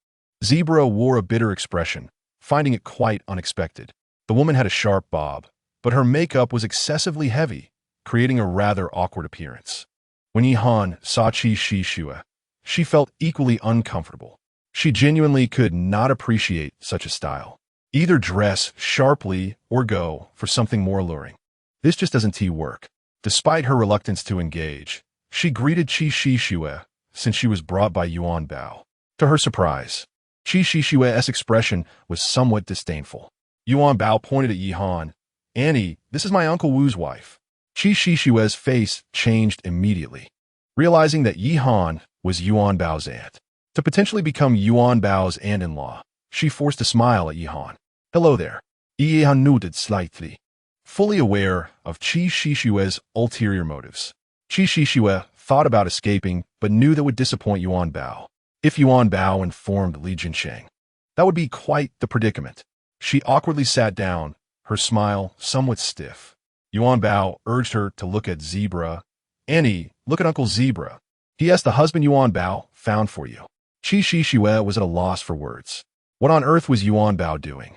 Zebra wore a bitter expression, finding it quite unexpected. The woman had a sharp bob, but her makeup was excessively heavy, creating a rather awkward appearance. When Yihan saw Chi Shishua, she felt equally uncomfortable. She genuinely could not appreciate such a style. Either dress sharply or go for something more alluring. This just doesn't work. Despite her reluctance to engage, she greeted Chi Shishua since she was brought by Yuanbao. To her surprise, Chi Shishua's expression was somewhat disdainful. Yuanbao pointed at Yihan. Annie, this is my Uncle Wu's wife. Chi Shishua's face changed immediately, realizing that Yihan was Yuanbao's aunt. To potentially become Yuanbao's aunt-in-law, she forced a smile at Yihan. Hello there. Yihan nodded slightly, fully aware of Chi Shishua's ulterior motives. Chi Shishua thought about escaping, but knew that would disappoint Yuanbao. If Yuanbao informed Li Jinsheng, that would be quite the predicament. She awkwardly sat down, her smile somewhat stiff. Yuanbao urged her to look at Zebra. Annie, look at Uncle Zebra. He has the husband Yuanbao found for you. Chi Shishua was at a loss for words. What on earth was Yuanbao doing?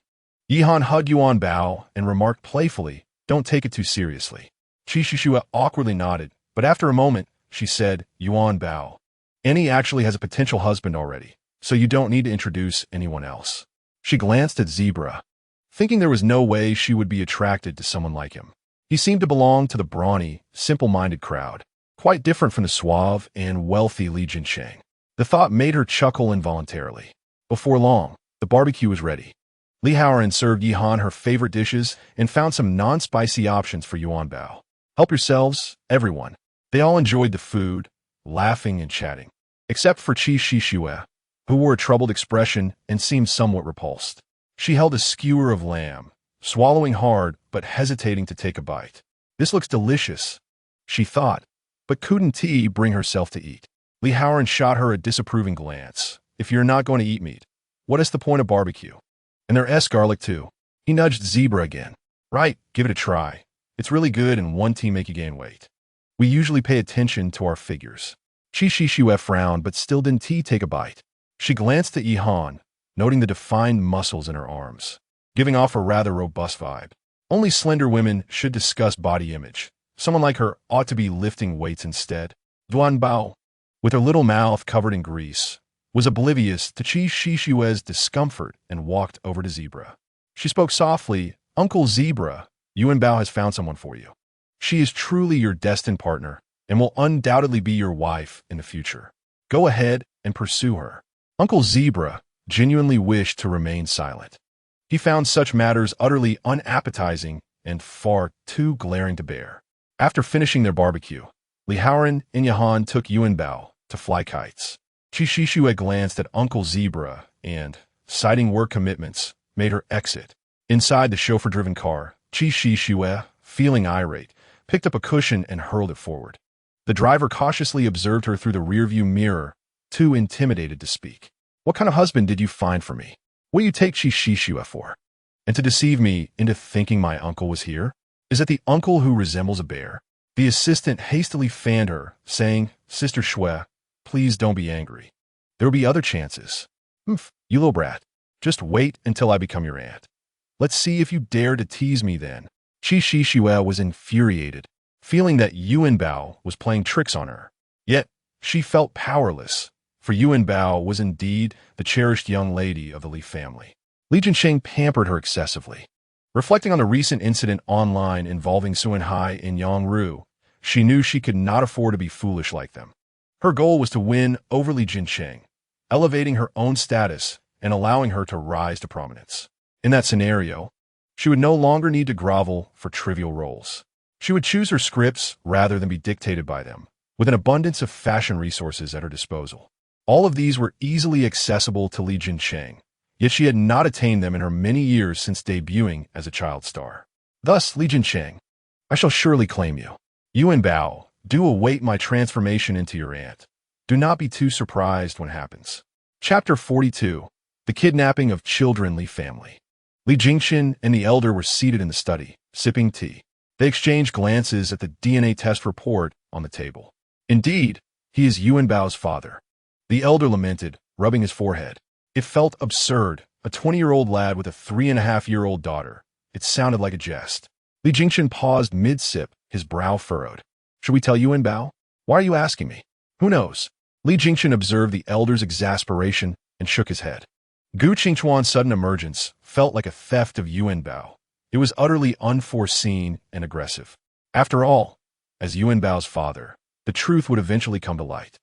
Yihan hugged Yuanbao and remarked playfully, Don't take it too seriously. Qi Shishua awkwardly nodded, but after a moment, she said, Yuanbao. Annie actually has a potential husband already, so you don't need to introduce anyone else. She glanced at Zebra, thinking there was no way she would be attracted to someone like him. He seemed to belong to the brawny, simple-minded crowd, quite different from the suave and wealthy Li Jinsheng. The thought made her chuckle involuntarily. Before long, the barbecue was ready. Li Haoran served Yihan her favorite dishes and found some non-spicy options for Yuanbao. Help yourselves, everyone. They all enjoyed the food, laughing and chatting, except for Qi Shishue, who wore a troubled expression and seemed somewhat repulsed. She held a skewer of lamb, swallowing hard but hesitating to take a bite. This looks delicious, she thought, but couldn't T bring herself to eat. Li Haoran shot her a disapproving glance. If you're not going to eat meat, what is the point of barbecue? And there's garlic too. He nudged Zebra again. Right, give it a try. It's really good and one tea make you gain weight. We usually pay attention to our figures. Qi Shishue frowned but still didn't take a bite. She glanced at Yihan, noting the defined muscles in her arms, giving off a rather robust vibe. Only slender women should discuss body image. Someone like her ought to be lifting weights instead. Yuanbao, with her little mouth covered in grease, was oblivious to Qi Shishue's discomfort and walked over to Zebra. She spoke softly, Uncle Zebra, Yuanbao has found someone for you. She is truly your destined partner and will undoubtedly be your wife in the future. Go ahead and pursue her. Uncle Zebra genuinely wished to remain silent. He found such matters utterly unappetizing and far too glaring to bear. After finishing their barbecue, Li Haoran and Yihan took Yuanbao to fly kites. Qi Shishue glanced at Uncle Zebra and, citing work commitments, made her exit. Inside the chauffeur-driven car, Qi Shishue, feeling irate, picked up a cushion and hurled it forward. The driver cautiously observed her through the rearview mirror, too intimidated to speak. What kind of husband did you find for me? What do you take Qi Shishue for? And to deceive me into thinking my uncle was here? Is it the uncle who resembles a bear? The assistant hastily fanned her, saying, Sister Shui, please don't be angry. There will be other chances. You little brat. Just wait until I become your aunt. Let's see if you dare to tease me then. Qi Shishue was infuriated, feeling that Yuanbao was playing tricks on her. Yet, she felt powerless, for Yuanbao was indeed the cherished young lady of the Li family. Li Jinsheng pampered her excessively. Reflecting on the recent incident online involving Suan Hai and Yang Ru, she knew she could not afford to be foolish like them. Her goal was to win over Li Jinsheng, elevating her own status and allowing her to rise to prominence. In that scenario, she would no longer need to grovel for trivial roles. She would choose her scripts rather than be dictated by them, with an abundance of fashion resources at her disposal. All of these were easily accessible to Li Jinsheng, yet she had not attained them in her many years since debuting as a child star. Thus, Li Jinsheng, I shall surely claim you. Yuanbao, do await my transformation into your aunt. Do not be too surprised when it happens. Chapter 42. The Kidnapping of Children Li Family. Li Jingchen and the elder were seated in the study, sipping tea. They exchanged glances at the DNA test report on the table. Indeed, he is Yuanbao's father. The elder lamented, rubbing his forehead. It felt absurd, a 20-year-old lad with a 3.5-year-old daughter. It sounded like a jest. Li Jingchen paused mid-sip, his brow furrowed. Should we tell Yuanbao? Why are you asking me? Who knows? Li Jingchen observed the elder's exasperation and shook his head. Gu Qingchuan's sudden emergence felt like a theft of Yuanbao. It was utterly unforeseen and aggressive. After all, as Yuanbao's father, the truth would eventually come to light.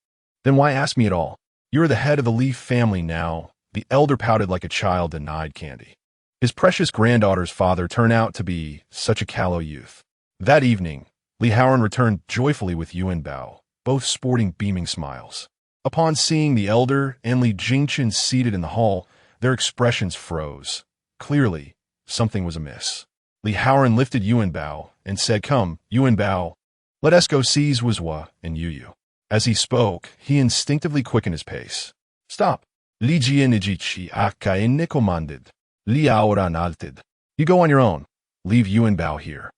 Then why ask me at all? You are the head of the Li family now. The elder pouted like a child denied candy. His precious granddaughter's father turned out to be such a callow youth. That evening, Li Haoran returned joyfully with Yuanbao, both sporting beaming smiles. Upon seeing the elder and Li Jingchen seated in the hall, their expressions froze. Clearly, something was amiss. Li Haoran lifted Yuanbao and said, Come, Yuanbao, let us go see Zhuozhua and Yu. As he spoke, he instinctively quickened his pace. Stop. Li Jianijichi aka nikomandid. Li Aoran altid. You go on your own. Leave Yuanbao here.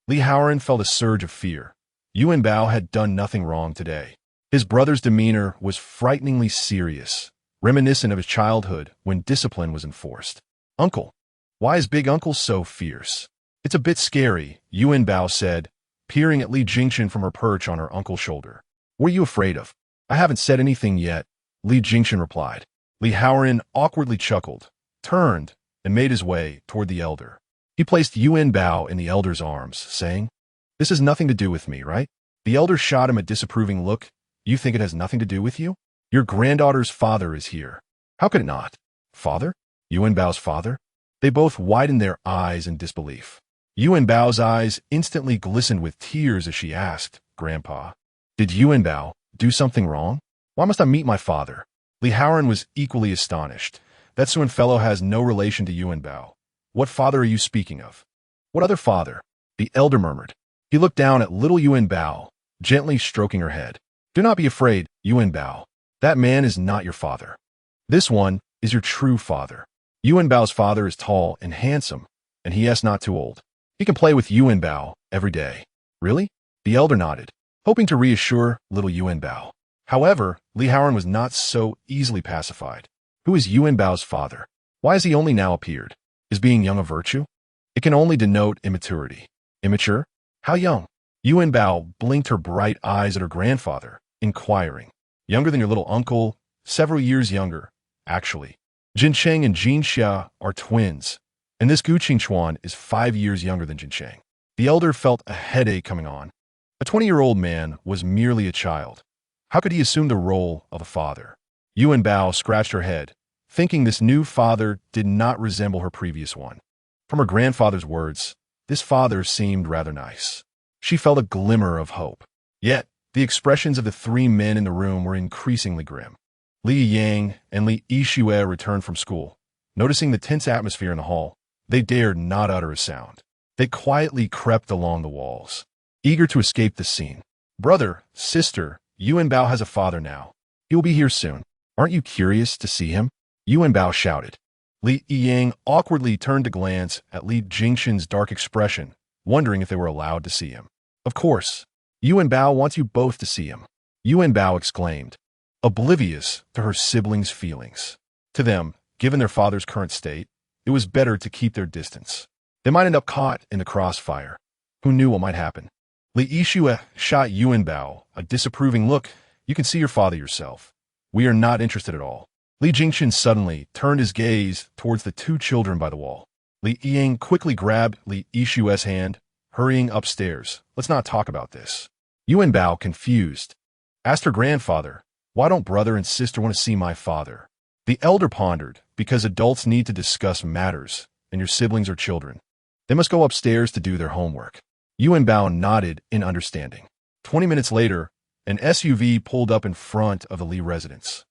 Li Haoran felt a surge of fear. Yuanbao had done nothing wrong today. His brother's demeanor was frighteningly serious, reminiscent of his childhood when discipline was enforced. Uncle. Why is Big Uncle so fierce? It's a bit scary, Yuanbao said, peering at Li Jingchen from her perch on her uncle's shoulder. What are you afraid of? I haven't said anything yet, Li Jingchen replied. Li Haoran awkwardly chuckled, turned, and made his way toward the elder. He placed Yuanbao in the elder's arms, saying, "This has nothing to do with me, right?" The elder shot him a disapproving look. "You think it has nothing to do with you? Your granddaughter's father is here." "How could it not?" "Father? Yuanbao's father?" They both widened their eyes in disbelief. Yuanbao's eyes instantly glistened with tears as she asked, "Grandpa, did Yuanbao do something wrong? Why must I meet my father?" Li Haoran was equally astonished. "That Sun fellow has no relation to Yuanbao. What father are you speaking of?" "What other father?" the elder murmured. He looked down at little Yuanbao, gently stroking her head. "Do not be afraid, Yuanbao. That man is not your father. This one is your true father. Yuanbao's father is tall and handsome, and he is not too old. He can play with Yuanbao every day." "Really?" The elder nodded, hoping to reassure little Yuanbao. However, Li Haoran was not so easily pacified. Who is Yuanbao's father? Why has he only now appeared? Is being young a virtue? It can only denote immaturity. Immature? How young? Yuanbao blinked her bright eyes at her grandfather, inquiring. "Younger than your little uncle, several years younger, actually. Jincheng and Jinxia are twins, and this Gu Qingchuan is 5 years younger than Jincheng." The elder felt a headache coming on. A 20-year-old man was merely a child. How could he assume the role of a father? Yuanbao scratched her head, thinking this new father did not resemble her previous one. From her grandfather's words, this father seemed rather nice. She felt a glimmer of hope. Yet, the expressions of the three men in the room were increasingly grim. Li Yang and Li Yixue returned from school. Noticing the tense atmosphere in the hall, they dared not utter a sound. They quietly crept along the walls, eager to escape the scene. "Brother, sister, Yuanbao has a father now. He will be here soon. Aren't you curious to see him?" Yuanbao shouted. Li Yang awkwardly turned to glance at Li Jingxin's dark expression, wondering if they were allowed to see him. "Of course. Yuanbao wants you both to see him," Yuanbao exclaimed, oblivious to her siblings' feelings. To them, given their father's current state, it was better to keep their distance. They might end up caught in the crossfire. Who knew what might happen? Li Yixue shot Yuanbao a disapproving look. "You can see your father yourself. We are not interested at all." Li Jingchen suddenly turned his gaze towards the two children by the wall. Li Yang quickly grabbed Li Yixue's hand, hurrying upstairs. "Let's not talk about this." Yuanbao, confused, asked her grandfather, "Why don't brother and sister want to see my father?" The elder pondered, "Because adults need to discuss matters, and your siblings are children. They must go upstairs to do their homework." Yuanbao nodded in understanding. 20 minutes later, an SUV pulled up in front of the Li residence,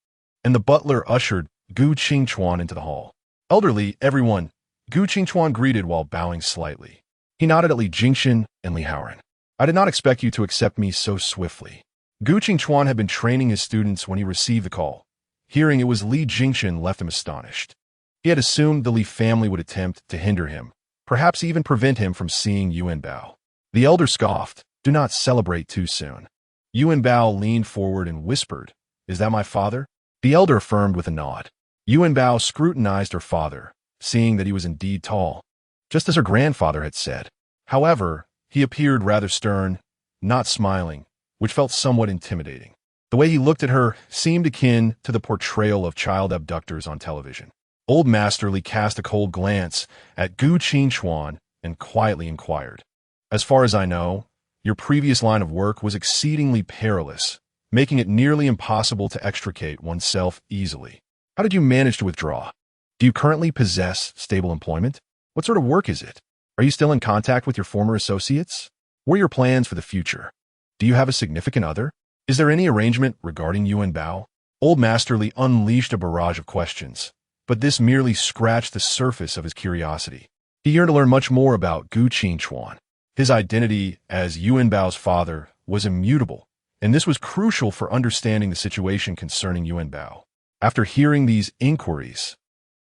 and the butler ushered Gu Qingchuan into the hall. "Elderly, everyone," Gu Qingchuan greeted while bowing slightly. He nodded at Li Jingxin and Li Haoran. "I did not expect you to accept me so swiftly." Gu Qingchuan had been training his students when he received the call. Hearing it was Li Jingxin left him astonished. He had assumed the Li family would attempt to hinder him, perhaps even prevent him from seeing Yuanbao. The elder scoffed, "Do not celebrate too soon." Yuanbao leaned forward and whispered, "Is that my father?" The elder affirmed with a nod. Yuanbao scrutinized her father, seeing that he was indeed tall, just as her grandfather had said. However, he appeared rather stern, not smiling, which felt somewhat intimidating. The way he looked at her seemed akin to the portrayal of child abductors on television. Old Master Li cast a cold glance at Gu Qingchuan and quietly inquired, "As far as I know, your previous line of work was exceedingly perilous, making it nearly impossible to extricate oneself easily. How did you manage to withdraw? Do you currently possess stable employment? What sort of work is it? Are you still in contact with your former associates? What are your plans for the future? Do you have a significant other? Is there any arrangement regarding Yuanbao?" Old Master Li unleashed a barrage of questions, but this merely scratched the surface of his curiosity. He yearned to learn much more about Gu Qingchuan. His identity as Yuanbao's father was immutable, and this was crucial for understanding the situation concerning Yuanbao. After hearing these inquiries,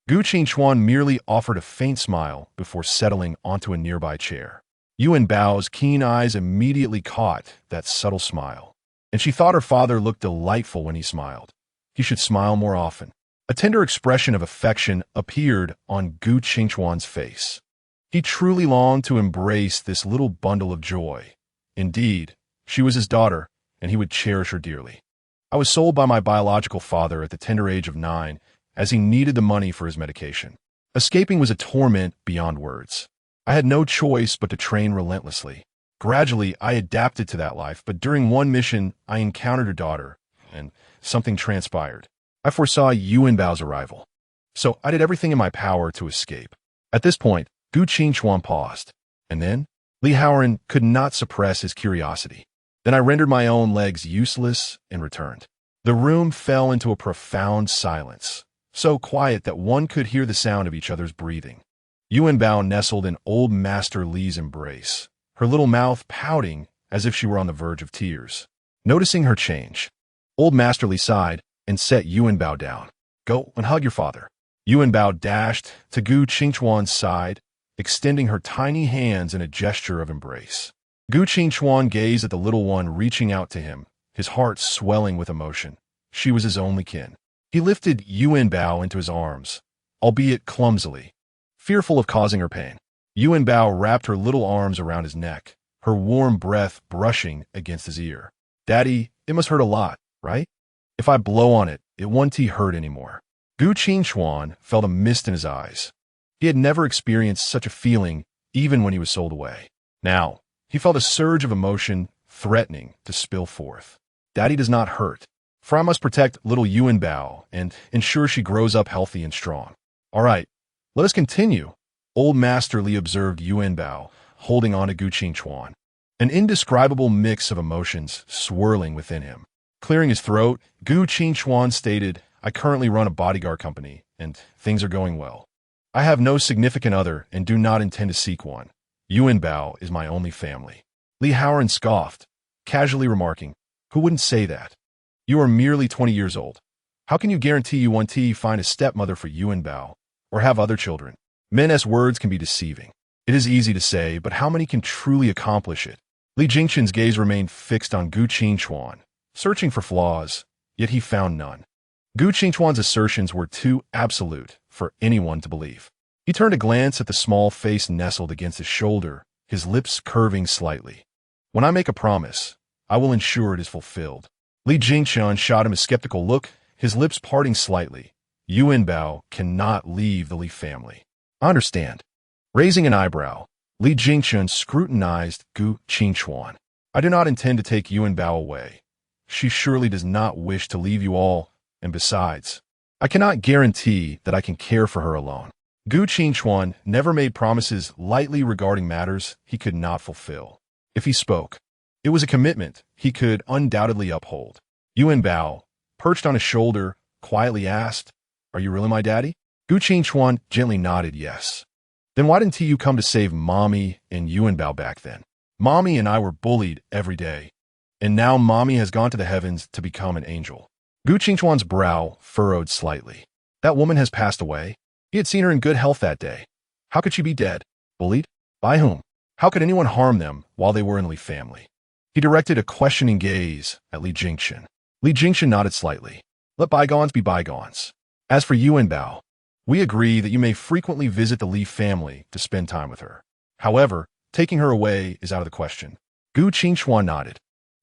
Gu Qingchuan merely offered a faint smile before settling onto a nearby chair. Yuanbao's keen eyes immediately caught that subtle smile, and she thought her father looked delightful when he smiled. He should smile more often. A tender expression of affection appeared on Gu Qingchuan's face. He truly longed to embrace this little bundle of joy. Indeed, she was his daughter, and he would cherish her dearly. I was sold by my biological father at the tender age of 9, as he needed the money for his medication. Escaping was a torment beyond words. I had no choice but to train relentlessly. Gradually, I adapted to that life, but during one mission, I encountered her daughter, and something transpired. I foresaw Yuanbao's arrival, so I did everything in my power to escape. At this point, Gu Qingchuan paused, and then Li Haoran could not suppress his curiosity. Then I rendered my own legs useless and returned. The room fell into a profound silence, so quiet that one could hear the sound of each other's breathing. Yuanbao nestled in old Master Li's embrace, her little mouth pouting as if she were on the verge of tears. Noticing her change, old Master Li sighed and set Yuanbao down. "Go and hug your father." Yuanbao dashed to Gu Qingchuan's side, extending her tiny hands in a gesture of embrace. Gu Qingchuan gazed at the little one reaching out to him, his heart swelling with emotion. She was his only kin. He lifted Yuanbao into his arms, albeit clumsily, fearful of causing her pain. Yuanbao wrapped her little arms around his neck, her warm breath brushing against his ear. "Daddy, it must hurt a lot, right? If I blow on it, it won't hurt anymore." Gu Qingchuan felt a mist in his eyes. He had never experienced such a feeling, even when he was sold away. Now, he felt a surge of emotion threatening to spill forth. "Daddy does not hurt, for I must protect little Yuanbao and ensure she grows up healthy and strong." "All right, let us continue," old Master Li observed Yuanbao, holding on to Gu Qingchuan, an indescribable mix of emotions swirling within him. Clearing his throat, Gu Qingchuan stated, "I currently run a bodyguard company, and things are going well. I have no significant other and do not intend to seek one. Yuanbao is my only family." Li Haoran scoffed, casually remarking, "Who wouldn't say that? You are merely 20 years old. How can you guarantee you want to find a stepmother for Yuanbao, or have other children?" Men's words can be deceiving. It is easy to say, but how many can truly accomplish it? Li Jingqian's gaze remained fixed on Gu Qingchuan, searching for flaws, yet he found none. Gu Qingchuan's assertions were too absolute for anyone to believe. He turned a glance at the small face nestled against his shoulder, his lips curving slightly. "When I make a promise, I will ensure it is fulfilled." Li Jingqian shot him a skeptical look, his lips parting slightly. "Yuanbao cannot leave the Li family." "I understand." Raising an eyebrow, Li Jingqian scrutinized Gu Qingchuan. "I do not intend to take Yuanbao away. She surely does not wish to leave you all, and besides, I cannot guarantee that I can care for her alone." Gu Qingchuan never made promises lightly regarding matters he could not fulfill. If he spoke, it was a commitment he could undoubtedly uphold. Yuanbao, perched on his shoulder, quietly asked, "Are you really my daddy?" Gu Qingchuan gently nodded yes. "Then why didn't you come to save Mommy and Yuanbao back then? Mommy and I were bullied every day, and now Mommy has gone to the heavens to become an angel." Gu Qingchuan's brow furrowed slightly. "That woman has passed away. He had seen her in good health that day. How could she be dead? Bullied? By whom? How could anyone harm them while they were in the Li family?" He directed a questioning gaze at Li Jingqian. Li Jingqian nodded slightly. "Let bygones be bygones. As for Yuanbao, we agree that you may frequently visit the Li family to spend time with her. However, taking her away is out of the question." Gu Qingchuan nodded,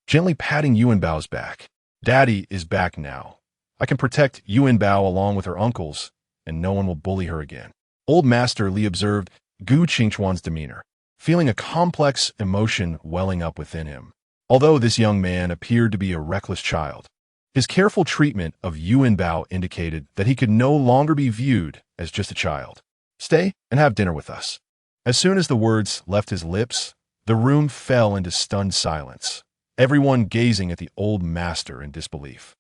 gently patting Yuanbao's back. "Daddy is back now. I can protect Yuanbao along with her uncles, and no one will bully her again." Old Master Li observed Gu Qingchuan's demeanor, feeling a complex emotion welling up within him. Although this young man appeared to be a reckless child, his careful treatment of Yuanbao indicated that he could no longer be viewed as just a child. "Stay and have dinner with us." As soon as the words left his lips, the room fell into stunned silence, everyone gazing at the old master in disbelief.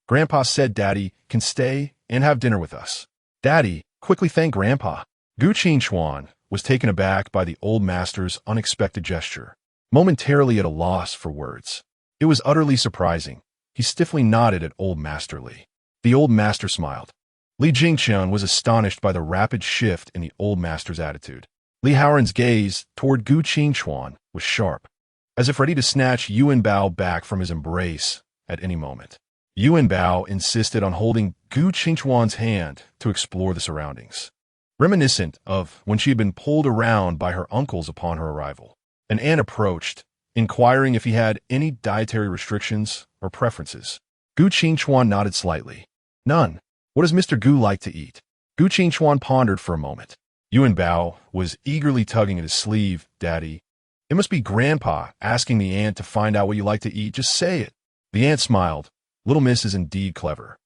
"Grandpa said Daddy can stay and have dinner with us." Daddy quickly thanked Grandpa. Gu Qingchuan was taken aback by the old master's unexpected gesture, momentarily at a loss for words. It was utterly surprising. He stiffly nodded at old Master Li. The old master smiled. Li Jingqian was astonished by the rapid shift in the old master's attitude. Li Haoran's gaze toward Gu Qingchuan was sharp, as if ready to snatch Yuanbao back from his embrace at any moment. Yuanbao insisted on holding Gu Qingchuan's hand to explore the surroundings. reminiscent of when she had been pulled around by her uncles upon her arrival. An aunt approached, inquiring if he had any dietary restrictions or preferences. Gu Qingchuan nodded slightly. None. What does Mr. Gu like to eat? Gu Qingchuan pondered for a moment. Yuanbao was eagerly tugging at his sleeve. Daddy, it must be Grandpa asking the aunt to find out what you like to eat. Just say it. The aunt smiled. Little miss is indeed clever.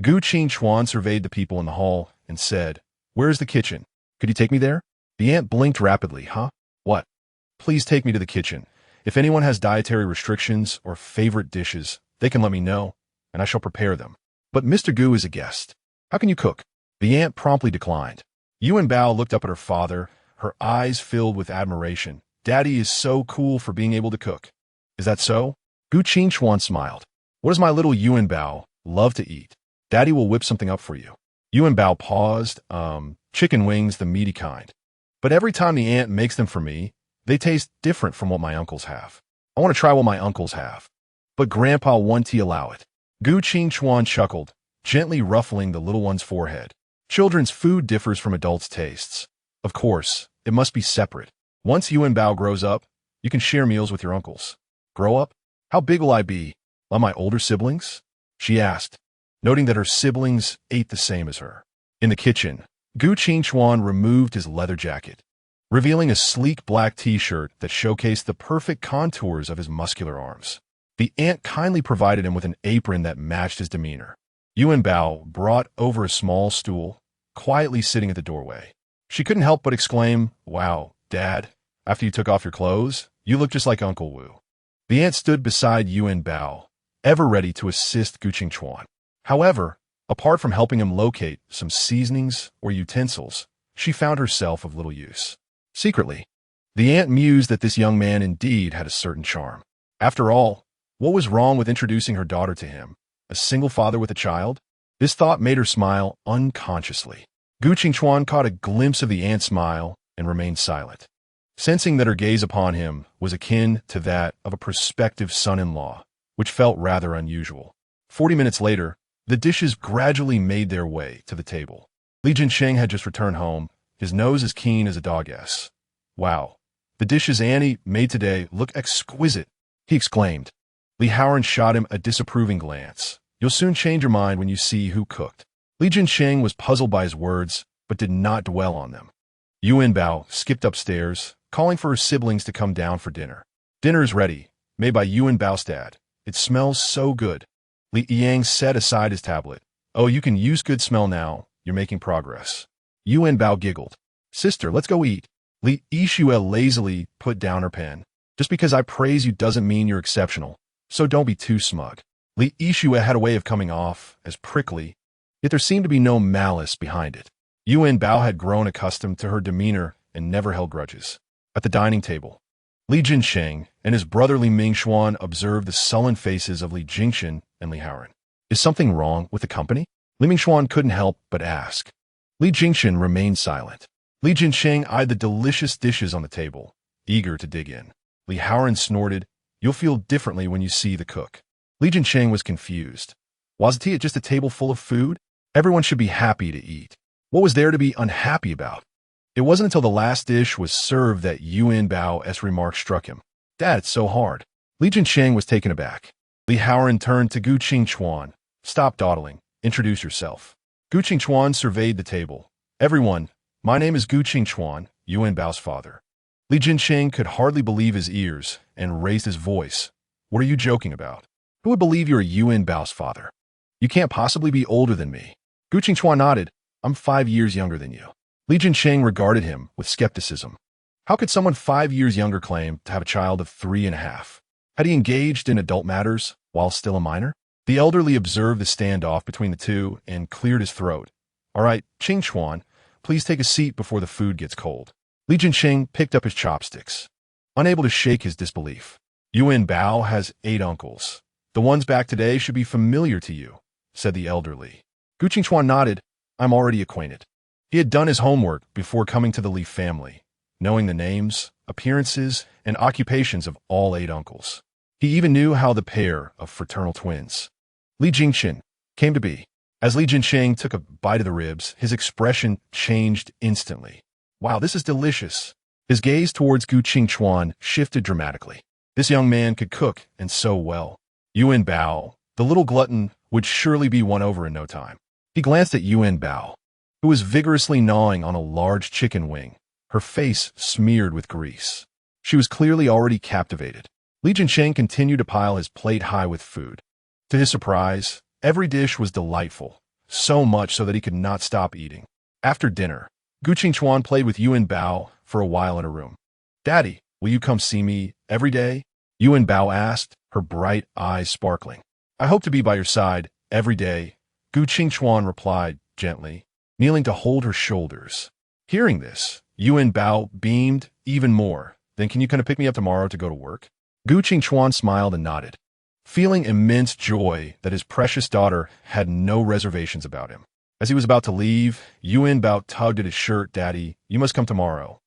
Gu Qingchuan surveyed the people in the hall and said, Where is the kitchen? Could you take me there? The aunt blinked rapidly. Huh? What? Please take me to the kitchen. If anyone has dietary restrictions or favorite dishes, they can let me know, and I shall prepare them. But Mr. Gu is a guest. How can you cook? The aunt promptly declined. Yuanbao looked up at her father, her eyes filled with admiration. Daddy is so cool for being able to cook. Is that so? Gu Qingchuan smiled. What does my little Yuanbao love to eat? Daddy will whip something up for you. Yuanbao paused. Chicken wings, the meaty kind. But every time the aunt makes them for me, they taste different from what my uncles have. I want to try what my uncles have. But Grandpa, won't he allow it? Gu Qingchuan chuckled, gently ruffling the little one's forehead. Children's food differs from adults' tastes. Of course, it must be separate. Once Yuanbao grows up, you can share meals with your uncles. Grow up? How big will I be? Like my older siblings? She asked, noting that her siblings ate the same as her. In the kitchen, Gu Qingchuan removed his leather jacket, revealing a sleek black t-shirt that showcased the perfect contours of his muscular arms. The aunt kindly provided him with an apron that matched his demeanor. Yuanbao brought over a small stool, quietly sitting at the doorway. She couldn't help but exclaim, Wow, Dad, after you took off your clothes, you look just like Uncle Wu. The aunt stood beside Yuanbao, ever ready to assist Gu Qingchuan. However, apart from helping him locate some seasonings or utensils, she found herself of little use. Secretly, the aunt mused that this young man indeed had a certain charm. After all, what was wrong with introducing her daughter to him? A single father with a child? This thought made her smile unconsciously. Gu Qingchuan caught a glimpse of the aunt's smile and remained silent, sensing that her gaze upon him was akin to that of a prospective son-in-law, which felt rather unusual. 40 minutes later, the dishes gradually made their way to the table. Li Jinsheng had just returned home, his nose as keen as a dog's. Wow, the dishes Annie made today look exquisite, he exclaimed. Li Haoran shot him a disapproving glance. You'll soon change your mind when you see who cooked. Li Jinsheng was puzzled by his words, but did not dwell on them. Yuanbao skipped upstairs, calling for her siblings to come down for dinner. Dinner is ready, made by Yuanbao's dad. It smells so good. Li Yang set aside his tablet. Oh, you can use good smell now. You're making progress. Yuanbao giggled. Sister, let's go eat. Li Yixue lazily put down her pen. Just because I praise you doesn't mean you're exceptional, so don't be too smug. Li Yixue had a way of coming off as prickly, yet there seemed to be no malice behind it. Yuanbao had grown accustomed to her demeanor and never held grudges. At the dining table, Li Jinsheng and his brother Li Mingxuan observed the sullen faces of Li Jingchen and Li Haoran. Is something wrong with the company? Li Mingxuan couldn't help but ask. Li Jingchen remained silent. Li Jinsheng eyed the delicious dishes on the table, eager to dig in. Li Haoran snorted, You'll feel differently when you see the cook. Li Jinsheng was confused. Wasn't he at just a table full of food? Everyone should be happy to eat. What was there to be unhappy about? It wasn't until the last dish was served that Yuanbao's remark struck him. Dad, it's so hard. Li Jinsheng was taken aback. Li Haoran turned to Gu Qingchuan. Stop dawdling. Introduce yourself. Gu Qingchuan surveyed the table. Everyone, my name is Gu Qingchuan, Yuanbao's father. Li Jinsheng could hardly believe his ears and raised his voice. What are you joking about? Who would believe you're Yuanbao's father? You can't possibly be older than me. Gu Qingchuan nodded. I'm 5 years younger than you. Li Jinsheng regarded him with skepticism. How could someone 5 years younger claim to have a child of 3.5? Had he engaged in adult matters while still a minor? The elderly observed the standoff between the two and cleared his throat. All right, Qingchuan, please take a seat before the food gets cold. Li Jinsheng picked up his chopsticks, unable to shake his disbelief. Yuanbao has 8 uncles. The ones back today should be familiar to you, said the elderly. Gu Qingchuan nodded. I'm already acquainted. He had done his homework before coming to the Li family, knowing the names, appearances, and occupations of all 8 uncles. He even knew how the pair of fraternal twins, Li Jingchen, came to be. As Li Jincheng took a bite of the ribs, his expression changed instantly. Wow, this is delicious. His gaze towards Gu Qingchuan shifted dramatically. This young man could cook, and so well. Yuanbao, the little glutton, would surely be won over in no time. He glanced at Yuanbao, who was vigorously gnawing on a large chicken wing, her face smeared with grease. She was clearly already captivated. Li Jincheng continued to pile his plate high with food. To his surprise, every dish was delightful, so much so that he could not stop eating. After dinner, Gu Qingchuan played with Yuanbao for a while in her room. "Daddy, will you come see me every day?" Yuanbao asked, her bright eyes sparkling. "I hope to be by your side every day," Gu Qingchuan replied gently, kneeling to hold her shoulders. Hearing this, Yuanbao beamed even more. "Then can you come to pick me up tomorrow to go to work?" Gu Qingchuan smiled and nodded, feeling immense joy that his precious daughter had no reservations about him. As he was about to leave, Yuanbao tugged at his shirt. "Daddy, you must come tomorrow."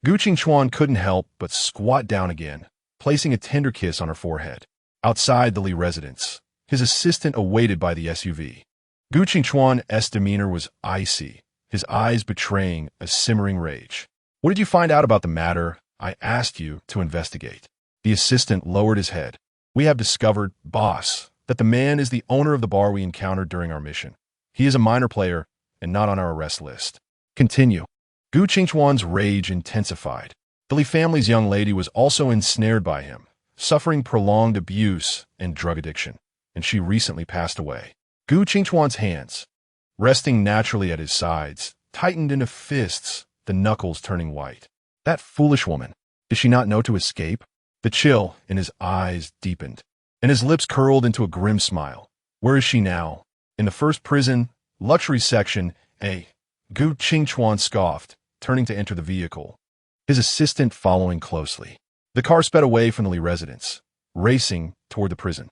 Gu Qingchuan couldn't help but squat down again, placing a tender kiss on her forehead. Outside the Li residence, his assistant awaited by the SUV. Gu Qingchuan's demeanor was icy, his eyes betraying a simmering rage. "What did you find out about the matter I asked you to investigate?" The assistant lowered his head. "We have discovered, boss, that the man is the owner of the bar we encountered during our mission. He is a minor player and not on our arrest list." Continue. Gu Qingchuan's rage intensified. The Li family's young lady was also ensnared by him, suffering prolonged abuse and drug addiction, and she recently passed away. Gu Qingchuan's hands, resting naturally at his sides, tightened into fists, the knuckles turning white. That foolish woman. Did she not know to escape? The chill in his eyes deepened, and his lips curled into a grim smile. Where is she now? In the first prison, luxury section, Gu Qingchuan scoffed, turning to enter the vehicle, his assistant following closely. The car sped away from the Li residence, racing toward the prison.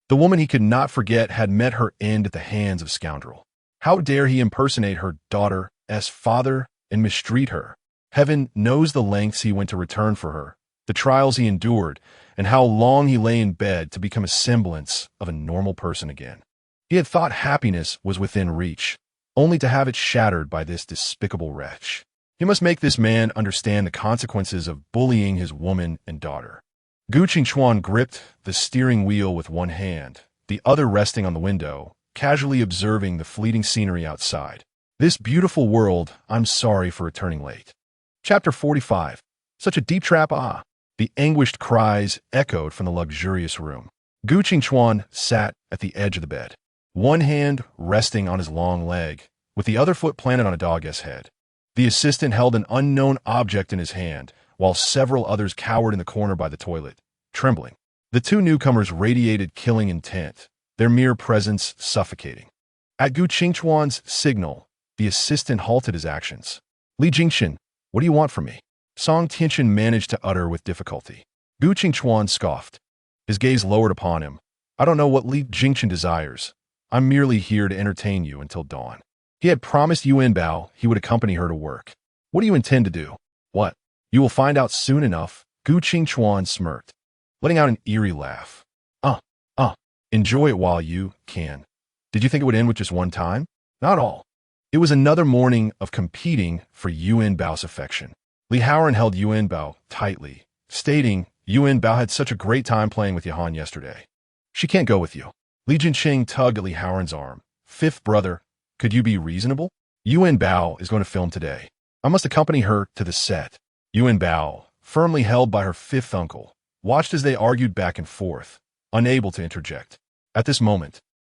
The woman he could not forget had met her end at the hands of scoundrel. How dare he impersonate her daughter's father and mistreat her? Heaven knows the lengths he went to return for her, the trials he endured, and how long he lay in bed to become a semblance of a normal person again. He had thought happiness was within reach, only to have it shattered by this despicable wretch. He must make this man understand the consequences of bullying his woman and daughter. Gu Qingchuan gripped the steering wheel with one hand, the other resting on the window, casually observing the fleeting scenery outside. This beautiful world, I'm sorry for returning late. Chapter 45. Such a deep trap, ah! The anguished cries echoed from the luxurious room. Gu Qingchuan sat at the edge of the bed, one hand resting on his long leg, with the other foot planted on a dog's head. The assistant held an unknown object in his hand, while several others cowered in the corner by the toilet, trembling. The two newcomers radiated killing intent, their mere presence suffocating. At Gu Qingchuan's signal, the assistant halted his actions. "Li Jingchen, what do you want from me?" Song Tianchen managed to utter with difficulty. Gu Qingchuan scoffed, his gaze lowered upon him. "I don't know what Li Jingchen desires. I'm merely here to entertain you until dawn." He had promised Yuanbao he would accompany her to work. "What do you intend to do?" "What? You will find out soon enough," Gu Qingchuan smirked, letting out an eerie laugh. Enjoy it while you can. Did you think it would end with just one time? Not all. It was another morning of competing for Yuanbao's affection. Li Haoran held Yuanbao tightly, stating Yuanbao had such a great time playing with Yahan yesterday. "She can't go with you." Li Jincheng tugged at Li Haoran's arm. "Fifth brother, could you be reasonable? Yuanbao is going to film today. I must accompany her to the set." Yuanbao, firmly held by her fifth uncle, watched as they argued back and forth, unable to interject. At this moment,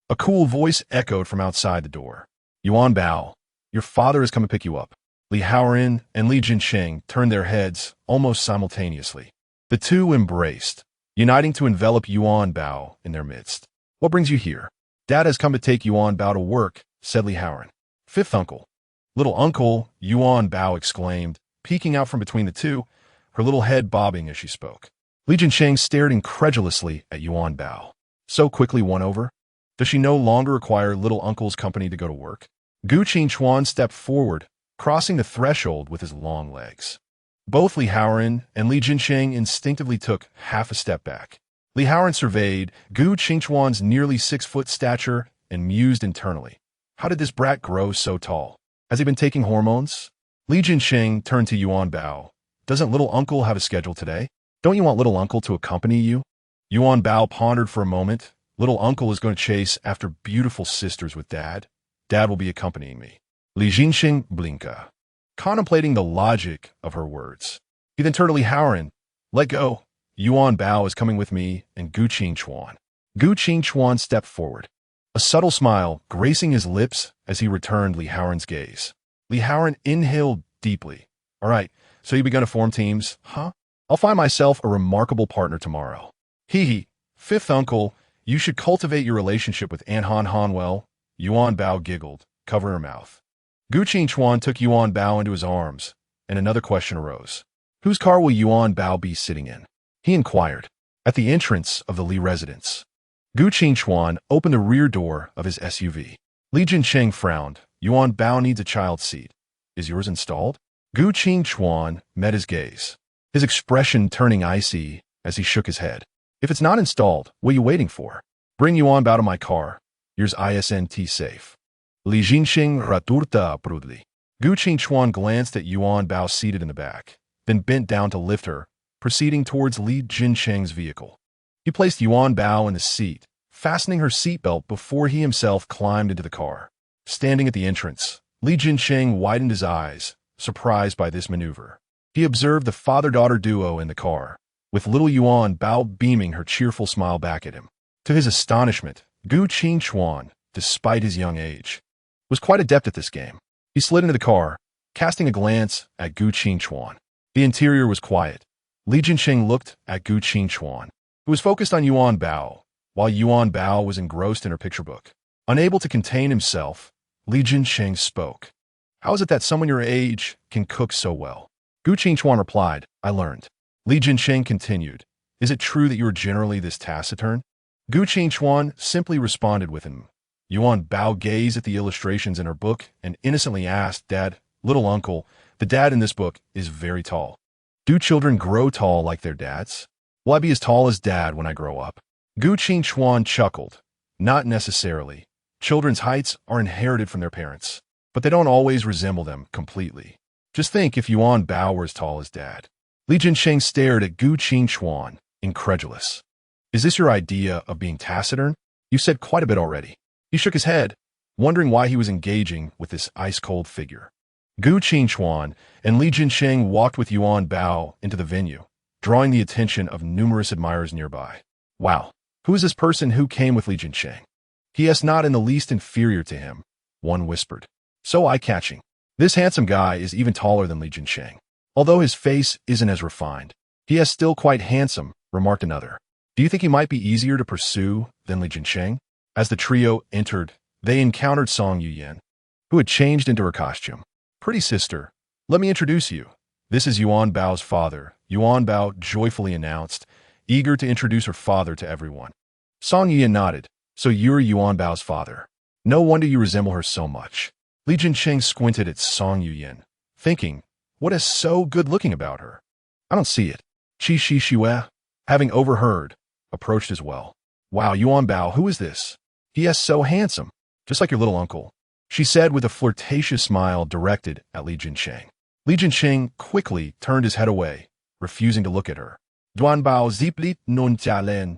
a cool voice echoed from outside the door. "Yuanbao, your father has come to pick you up." Li Haoran and Li Jincheng turned their heads almost simultaneously. The two embraced, uniting to envelop Yuanbao in their midst. "What brings you here?" "Dad has come to take Yuanbao to work," said Li Haoran. "Fifth uncle." "Little uncle," Yuanbao exclaimed, peeking out from between the two, her little head bobbing as she spoke. Li Jincheng stared incredulously at Yuanbao. So quickly won over? Does she no longer require little uncle's company to go to work? Gu Qingchuan stepped forward, crossing the threshold with his long legs. Both Li Haoran and Li Jincheng instinctively took half a step back. Li Haoran surveyed Gu Qingchuan's nearly 6-foot stature and mused internally. How did this brat grow so tall? Has he been taking hormones? Li Jinsheng turned to Yuanbao. Doesn't little uncle have a schedule today? Don't you want little uncle to accompany you? Yuanbao pondered for a moment. Little uncle is going to chase after beautiful sisters with dad. Dad will be accompanying me. Li Jinsheng blinka, contemplating the logic of her words. He then turned to Li Haoran. Let go. Yuanbao is coming with me and Gu Qingchuan. Gu Qingchuan stepped forward, a subtle smile gracing his lips as he returned Li Haoran's gaze. Li Haoran inhaled deeply. All right, so you begun to form teams, huh? I'll find myself a remarkable partner tomorrow. Hee. Fifth uncle, you should cultivate your relationship with Aunt Han well. Yuanbao giggled, covering her mouth. Gu Qingchuan took Yuanbao into his arms, and another question arose. Whose car will Yuanbao be sitting in? He inquired. At the entrance of the Li residence, Gu Qingchuan opened the rear door of his SUV. Li Jinsheng frowned. Yuanbao needs a child seat. Is yours installed? Gu Qingchuan met his gaze, his expression turning icy as he shook his head. If it's not installed, what are you waiting for? Bring Yuanbao to my car. Yours ISNT safe. Li Jinsheng raturta prudly. Gu Qingchuan glanced at Yuanbao seated in the back, then bent down to lift her, proceeding towards Li Jinsheng's vehicle. He placed Yuanbao in the seat, fastening her seatbelt before he himself climbed into the car. Standing at the entrance, Li Jinsheng widened his eyes, surprised by this maneuver. He observed the father-daughter duo in the car, with little Yuanbao beaming her cheerful smile back at him. To his astonishment, Gu Qingchuan, despite his young age, was quite adept at this game. He slid into the car, casting a glance at Gu Qingchuan. The interior was quiet. Li Jinsheng looked at Gu Qingchuan, who was focused on Yuanbao, while Yuanbao was engrossed in her picture book. Unable to contain himself, Li Jinsheng spoke. How is it that someone your age can cook so well? Gu Qingchuan replied, I learned. Li Jinsheng continued, is it true that you are generally this taciturn? Gu Qingchuan simply responded with him. Yuanbao gazed at the illustrations in her book and innocently asked, Dad, little uncle, the dad in this book is very tall. Do children grow tall like their dads? Will I be as tall as Dad when I grow up? Gu Qingchuan chuckled. Not necessarily. Children's heights are inherited from their parents, but they don't always resemble them completely. Just think if Yuanbao were as tall as Dad. Li Jinsheng stared at Gu Qingchuan, incredulous. Is this your idea of being taciturn? You said quite a bit already. He shook his head, wondering why he was engaging with this ice-cold figure. Gu Qingchuan and Li Jinsheng walked with Yuanbao into the venue, drawing the attention of numerous admirers nearby. Wow, who is this person who came with Li Jinsheng? He is not in the least inferior to him, one whispered. So eye-catching. This handsome guy is even taller than Li Jinsheng. Although his face isn't as refined, he is still quite handsome, remarked another. Do you think he might be easier to pursue than Li Jinsheng? As the trio entered, they encountered Song Yuyan, who had changed into her costume. Pretty sister, let me introduce you. This is Yuanbao's father, Yuanbao joyfully announced, eager to introduce her father to everyone. Song Yuyan nodded. So you're Yuanbao's father. No wonder you resemble her so much. Li Jinsheng squinted at Song Yuyan, thinking, what is so good-looking about her? I don't see it. Qi Shi Shue, having overheard, approached as well. Wow, Yuanbao, who is this? He is so handsome, just like your little uncle, she said with a flirtatious smile directed at Li Jinsheng. Li Jinsheng quickly turned his head away, refusing to look at her. Yuanbao ziplit non jialen.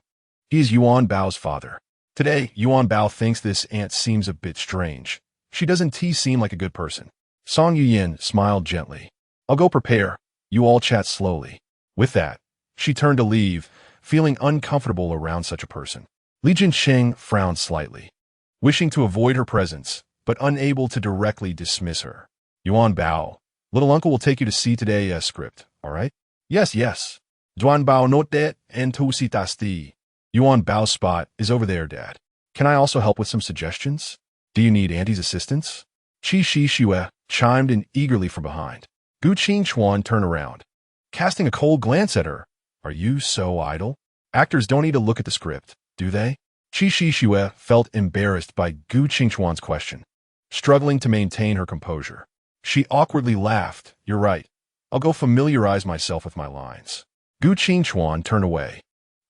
He is Yuanbao's father. Today, Yuanbao thinks this aunt seems a bit strange. She doesn't seem like a good person. Song Yuyan smiled gently. I'll go prepare. You all chat slowly. With that, she turned to leave, feeling uncomfortable around such a person. Li Jinsheng frowned slightly, wishing to avoid her presence, but unable to directly dismiss her. Yuanbao, little uncle will take you to see today's script, all right? Yes. Yuanbao note entered.The. Yuanbao's spot is over there, Dad. Can I also help with some suggestions? Do you need Auntie's assistance? Qi Shi Shue chimed in eagerly from behind. Gu Qingchuan turned around, casting a cold glance at her. Are you so idle? Actors don't need to look at the script, do they? Qi Shi Shue felt embarrassed by Gu Qingchuan's question, struggling to maintain her composure. She awkwardly laughed. You're right. I'll go familiarize myself with my lines. Gu Qingchuan turned away,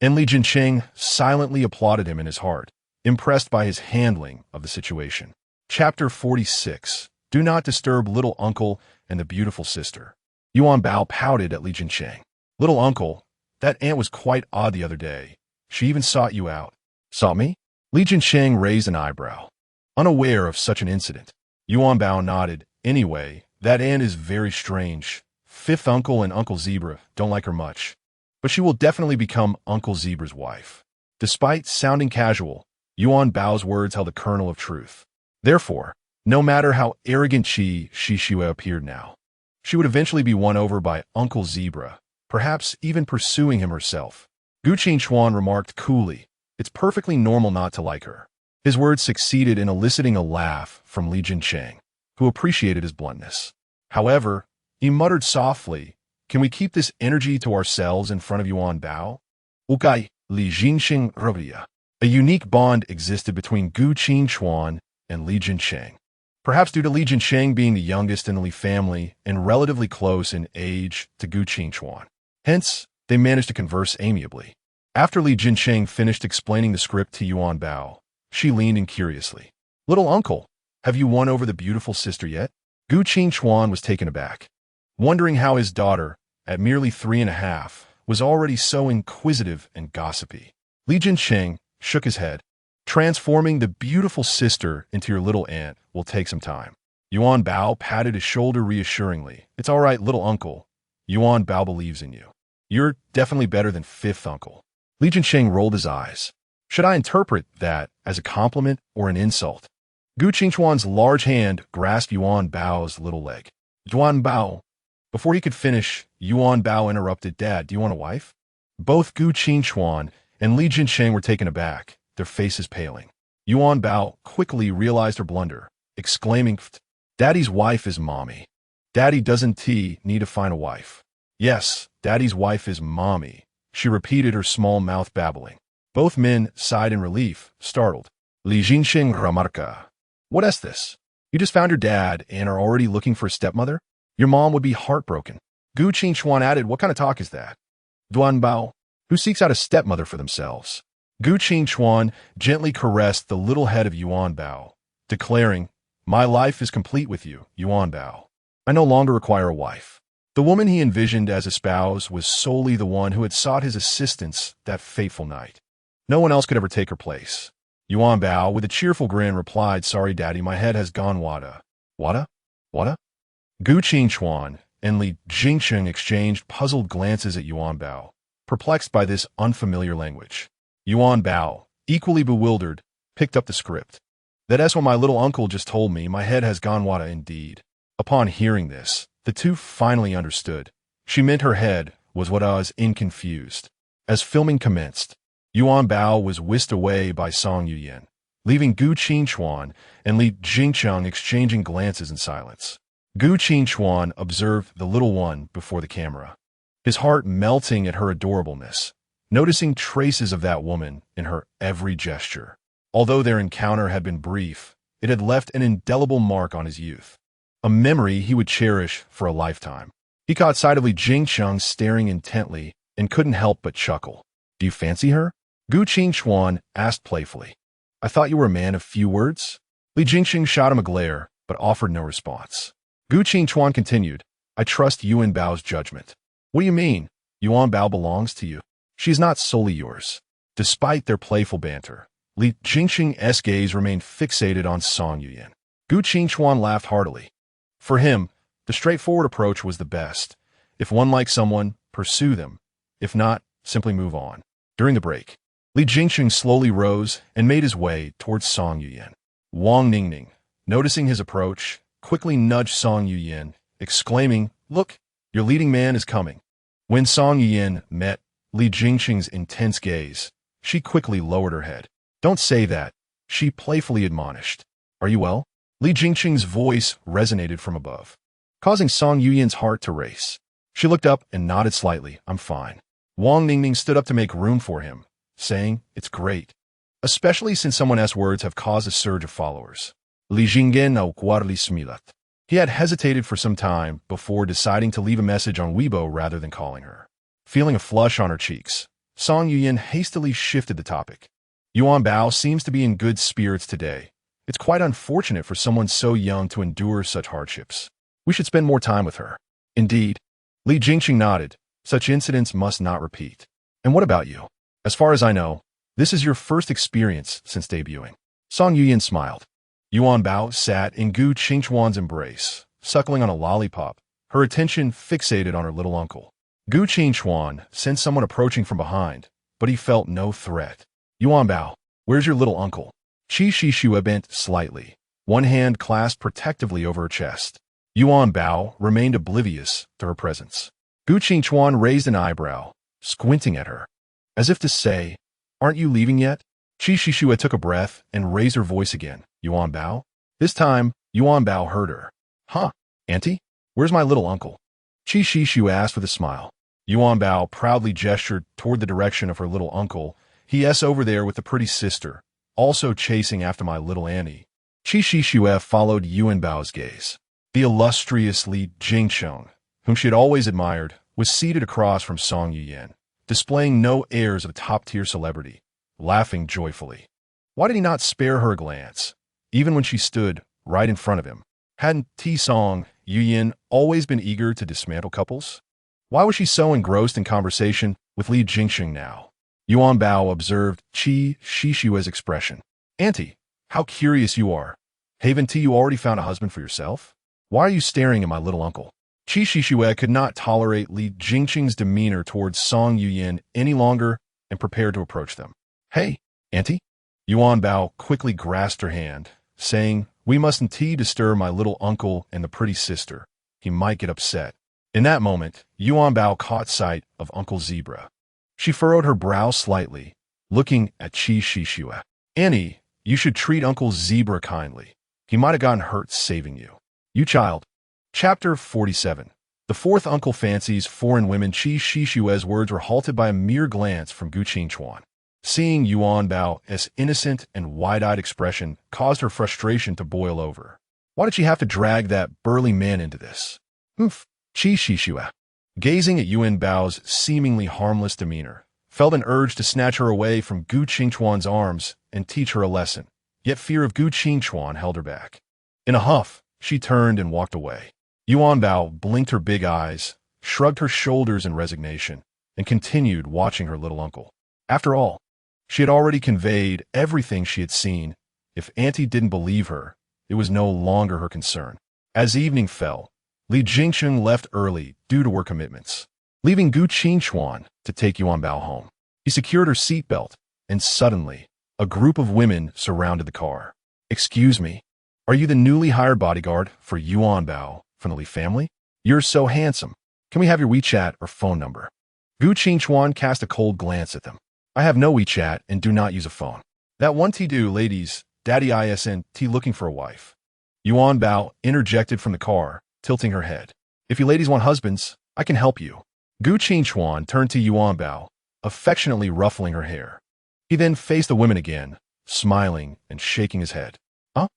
and Li Jinsheng silently applauded him in his heart, impressed by his handling of the situation. Chapter 46. Do not disturb little uncle and the beautiful sister. Yuanbao pouted at Li Jincheng. Little uncle, that aunt was quite odd the other day. She even sought you out. Sought me? Li Jincheng raised an eyebrow, unaware of such an incident. Yuanbao nodded. Anyway, that aunt is very strange. Fifth uncle and Uncle Zebra don't like her much, but she will definitely become Uncle Zebra's wife. Despite sounding casual, Yuanbao's words held a kernel of truth. Therefore, no matter how arrogant Shi Shue appeared now, she would eventually be won over by Uncle Zebra, perhaps even pursuing him herself. Gu Qingchuan remarked coolly, "It's perfectly normal not to like her." His words succeeded in eliciting a laugh from Li Jincheng, who appreciated his bluntness. However, he muttered softly, "Can we keep this energy to ourselves in front of Yuanbao?" Ukai, Li Jincheng Rubiya. A unique bond existed between Gu Qingchuan and Li Jincheng. Perhaps due to Li Jincheng being the youngest in the Li family and relatively close in age to Gu Qingchuan. Hence, they managed to converse amiably. After Li Jincheng finished explaining the script to Yuanbao, she leaned in curiously. "Little uncle, have you won over the beautiful sister yet?" Gu Qingchuan was taken aback, wondering how his daughter, at merely 3.5, was already so inquisitive and gossipy. Li Jincheng shook his head. "Transforming the beautiful sister into your little aunt will take some time." Yuanbao patted his shoulder reassuringly. "It's all right, little uncle. Yuanbao believes in you. You're definitely better than fifth uncle." Li Jincheng rolled his eyes. Should I interpret that as a compliment or an insult? Gu Qingchuan's large hand grasped Yuanbao's little leg. "Yuanbao." Before he could finish, Yuanbao interrupted, "Dad, do you want a wife?" Both Gu Qingchuan and Li Jincheng were taken aback, their faces paling. Yuanbao quickly realized her blunder, exclaiming, "Daddy's wife is mommy. Daddy doesn't need to find a wife." "Yes, Daddy's wife is mommy," she repeated, her small mouth babbling. Both men sighed in relief, startled. Li Jincheng remarca. "What is this? You just found your dad and are already looking for a stepmother? Your mom would be heartbroken." Gu Qingchuan added, "What kind of talk is that? Duanbao, who seeks out a stepmother for themselves?" Gu Qingchuan gently caressed the little head of Yuanbao, declaring, "My life is complete with you, Yuanbao. I no longer require a wife." The woman he envisioned as a spouse was solely the one who had sought his assistance that fateful night. No one else could ever take her place. Yuanbao, with a cheerful grin, replied, "Sorry, Daddy, my head has gone wada." "Wada? Wada?" Gu Qingchuan and Li Jincheng exchanged puzzled glances at Yuanbao, perplexed by this unfamiliar language. Yuanbao, equally bewildered, picked up the script. "That's what my little uncle just told me. My head has gone wada indeed." Upon hearing this, the two finally understood. She meant her head was what was confused. As filming commenced, Yuanbao was whisked away by Song Yuyan, leaving Gu Qingchuan and Li Jincheng exchanging glances in silence. Gu Qingchuan observed the little one before the camera, his heart melting at her adorableness, noticing traces of that woman in her every gesture. Although their encounter had been brief, it had left an indelible mark on his youth, a memory he would cherish for a lifetime. He caught sight of Li Jincheng staring intently and couldn't help but chuckle. "Do you fancy her?" Gu Qingchuan asked playfully. "I thought you were a man of few words." Li Jincheng shot him a glare, but offered no response. Gu Qingchuan continued, "I trust Yuanbao's judgment." "What do you mean? Yuanbao belongs to you. She is not solely yours." Despite their playful banter, Li Jincheng's gaze remained fixated on Song Yuyan. Gu Qingchuan laughed heartily. For him, the straightforward approach was the best. If one likes someone, pursue them. If not, simply move on. During the break, Li Jincheng slowly rose and made his way towards Song Yuyan. Wang Ningning, noticing his approach, quickly nudged Song Yuyan, exclaiming, "Look, your leading man is coming." When Song Yuyan met Li Jincheng's intense gaze, she quickly lowered her head. "Don't say that," she playfully admonished. "Are you well?" Li Jincheng's voice resonated from above, causing Song Yuyan's heart to race. She looked up and nodded slightly. "I'm fine." Wang Ningning stood up to make room for him, saying, "It's great, especially since someone's words have caused a surge of followers." Li Jingen no Guarli Smilat. He had hesitated for some time before deciding to leave a message on Weibo rather than calling her. Feeling a flush on her cheeks, Song Yuyan hastily shifted the topic. "Yuanbao seems to be in good spirits today. It's quite unfortunate for someone so young to endure such hardships. We should spend more time with her. Indeed. Li Jingqing nodded. Such incidents must not repeat. And what about you? As far as I know, this is your first experience since debuting. Song Yuyan smiled. Yuanbao sat in Gu Qingchuan's embrace, suckling on a lollipop, her attention fixated on her little uncle. Gu Qingchuan sensed someone approaching from behind, but he felt no threat. Yuanbao, where's your little uncle? Qi Shishua bent slightly, one hand clasped protectively over her chest. Yuanbao remained oblivious to her presence. Gu Qingchuan raised an eyebrow, squinting at her, as if to say, aren't you leaving yet? Qi Shishua took a breath and raised her voice again. Yuanbao? This time, Yuanbao heard her. Huh, Auntie? Where's my little uncle? Qi Shishua asked with a smile. Yuanbao proudly gestured toward the direction of her little uncle. He's over there with the pretty sister, also chasing after my little Annie. Qi Shishua followed Yuanbao's gaze. The illustrious Li Jingqiang, whom she had always admired, was seated across from Song Yuyan, displaying no airs of a top-tier celebrity, laughing joyfully. Why did he not spare her a glance, even when she stood right in front of him? Hadn't Song Yuyan always been eager to dismantle couples? Why was she so engrossed in conversation with Li Jingqiang now? Yuanbao observed Qi Shishua's expression. Auntie, how curious you are. Haven't you already found a husband for yourself? Why are you staring at my little uncle? Qi Shishua could not tolerate Li Jingqiang's demeanor towards Song Yuyan any longer and prepared to approach them. Hey, Auntie? Yuanbao quickly grasped her hand, saying, we mustn't disturb my little uncle and the pretty sister. He might get upset. In that moment, Yuanbao caught sight of Uncle Zebra. She furrowed her brow slightly, looking at Qi Shishua. Annie, you should treat Uncle Zebra kindly. He might have gotten hurt saving you. You child. Chapter 47. The fourth uncle fancies foreign women. Qi Shishua's words were halted by a mere glance from Gu Qingchuan. Seeing Yuanbao's innocent and wide-eyed expression caused her frustration to boil over. Why did she have to drag that burly man into this? Qi Shishua, gazing at Yuanbao's seemingly harmless demeanor, felt an urge to snatch her away from Gu Qingchuan's arms and teach her a lesson, yet fear of Gu Qingchuan held her back. In a huff, she turned and walked away. Yuanbao blinked her big eyes, shrugged her shoulders in resignation, and continued watching her little uncle. After all, she had already conveyed everything she had seen. If Auntie didn't believe her, it was no longer her concern. As evening fell, Li Jingqiang left early due to work commitments, leaving Gu Qingchuan to take Yuanbao home. He secured her seatbelt, and suddenly, a group of women surrounded the car. Excuse me, are you the newly hired bodyguard for Yuanbao from the Li family? You're so handsome. Can we have your WeChat or phone number? Gu Qingchuan cast a cold glance at them. I have no WeChat and do not use a phone. That one do, ladies, Daddy isn't looking for a wife. Yuanbao interjected from the car, tilting her head. If you ladies want husbands, I can help you. Gu Qingchuan turned to Yuanbao, affectionately ruffling her hair. He then faced the women again, smiling and shaking his head. Huh?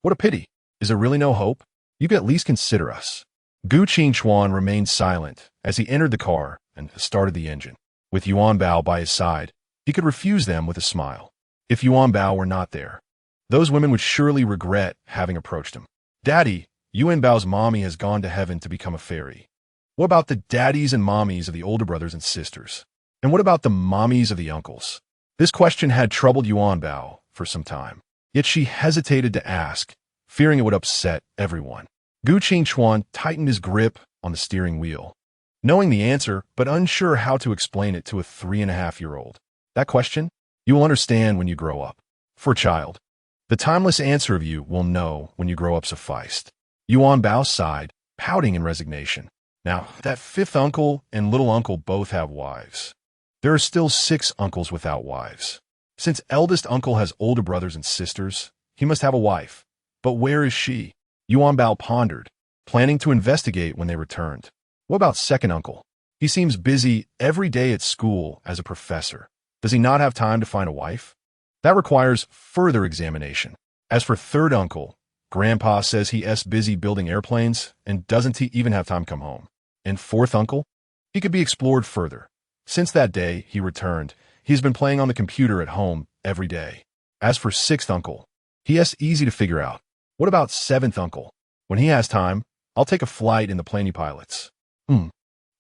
What a pity. Is there really no hope? You could at least consider us. Gu Qingchuan remained silent as he entered the car and started the engine. With Yuanbao by his side, he could refuse them with a smile. If Yuanbao were not there, those women would surely regret having approached him. Daddy, Yuanbao's mommy has gone to heaven to become a fairy. What about the daddies and mommies of the older brothers and sisters? And what about the mommies of the uncles? This question had troubled Yuanbao for some time, yet she hesitated to ask, fearing it would upset everyone. Gu Qingchuan tightened his grip on the steering wheel, knowing the answer but unsure how to explain it to a 3.5-year-old. That question? You will understand when you grow up. For a child, the timeless answer of you will know when you grow up sufficed. Yuanbao sighed, pouting in resignation. Now, that fifth uncle and little uncle both have wives. There are still 6 uncles without wives. Since eldest uncle has older brothers and sisters, he must have a wife. But where is she? Yuanbao pondered, planning to investigate when they returned. What about second uncle? He seems busy every day at school as a professor. Does he not have time to find a wife? That requires further examination. As for third uncle, Grandpa says he's busy building airplanes and doesn't he even have time to come home. And fourth uncle? He could be explored further. Since that day he returned, he's been playing on the computer at home every day. As for sixth uncle, P.S. Easy to figure out. What about seventh uncle? When he has time, I'll take a flight in the Planey pilots.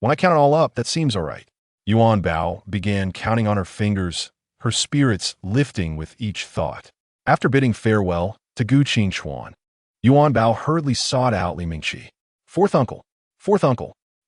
When I count it all up, that seems all right. Yuanbao began counting on her fingers, her spirits lifting with each thought. After bidding farewell to Gu Qingchuan, Yuanbao hurriedly sought out Li Mingqi. Fourth uncle,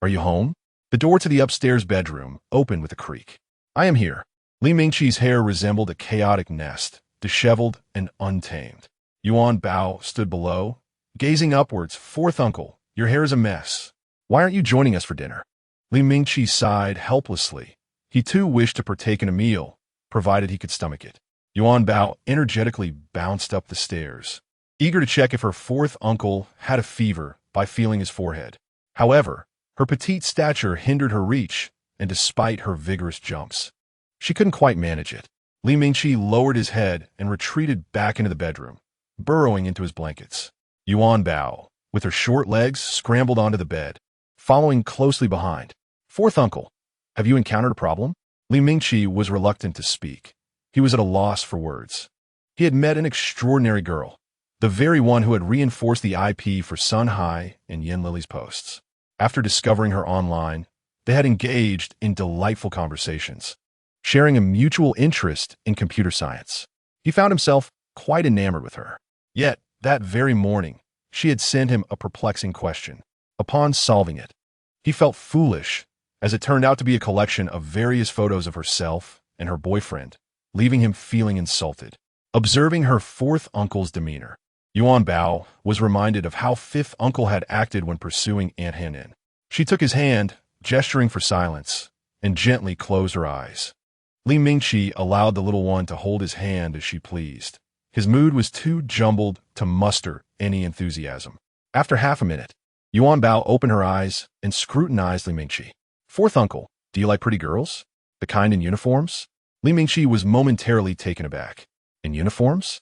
are you home? The door to the upstairs bedroom opened with a creak. I am here. Li Mingqi's hair resembled a chaotic nest, disheveled and untamed. Yuanbao stood below, gazing upwards. Fourth uncle, your hair is a mess. Why aren't you joining us for dinner? Li Mingqi sighed helplessly. He too wished to partake in a meal, provided he could stomach it. Yuanbao energetically bounced up the stairs, eager to check if her fourth uncle had a fever by feeling his forehead. However, her petite stature hindered her reach, and despite her vigorous jumps, she couldn't quite manage it. Li Mingqi lowered his head and retreated back into the bedroom, burrowing into his blankets. Yuanbao, with her short legs, scrambled onto the bed, following closely behind. Fourth uncle, have you encountered a problem? Li Mingqi was reluctant to speak. He was at a loss for words. He had met an extraordinary girl, the very one who had reinforced the IP for Sun Hai and Yen Lily's posts. After discovering her online, they had engaged in delightful conversations, sharing a mutual interest in computer science. He found himself quite enamored with her. Yet, that very morning, she had sent him a perplexing question. Upon solving it, he felt foolish, as it turned out to be a collection of various photos of herself and her boyfriend, leaving him feeling insulted. Observing her fourth uncle's demeanor, Yuanbao was reminded of how fifth uncle had acted when pursuing Aunt Henin. She took his hand, gesturing for silence, and gently closed her eyes. Li Mingqi allowed the little one to hold his hand as she pleased. His mood was too jumbled to muster any enthusiasm. After half a minute, Yuanbao opened her eyes and scrutinized Li Mingqi. Fourth uncle, do you like pretty girls? The kind in uniforms? Li Mingqi was momentarily taken aback. In uniforms?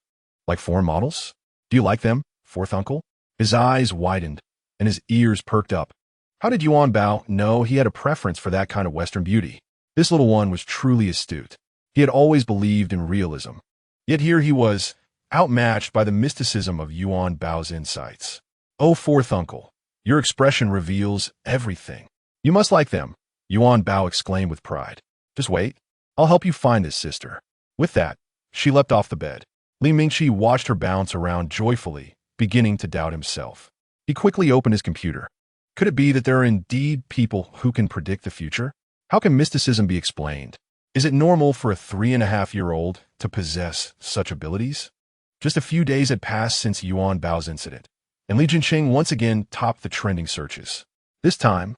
Like foreign models? Do you like them, fourth uncle? His eyes widened, and his ears perked up. How did Yuanbao know he had a preference for that kind of Western beauty? This little one was truly astute. He had always believed in realism. Yet here he was, outmatched by the mysticism of Yuanbao's insights. Oh, fourth uncle, your expression reveals everything. You must like them, Yuanbao exclaimed with pride. Just wait. I'll help you find this sister. With that, she leapt off the bed. Li Mingqi watched her bounce around joyfully, beginning to doubt himself. He quickly opened his computer. Could it be that there are indeed people who can predict the future? How can mysticism be explained? Is it normal for a 3.5-year-old to possess such abilities? Just a few days had passed since Yuanbao's incident, and Li Jinqing once again topped the trending searches. This time,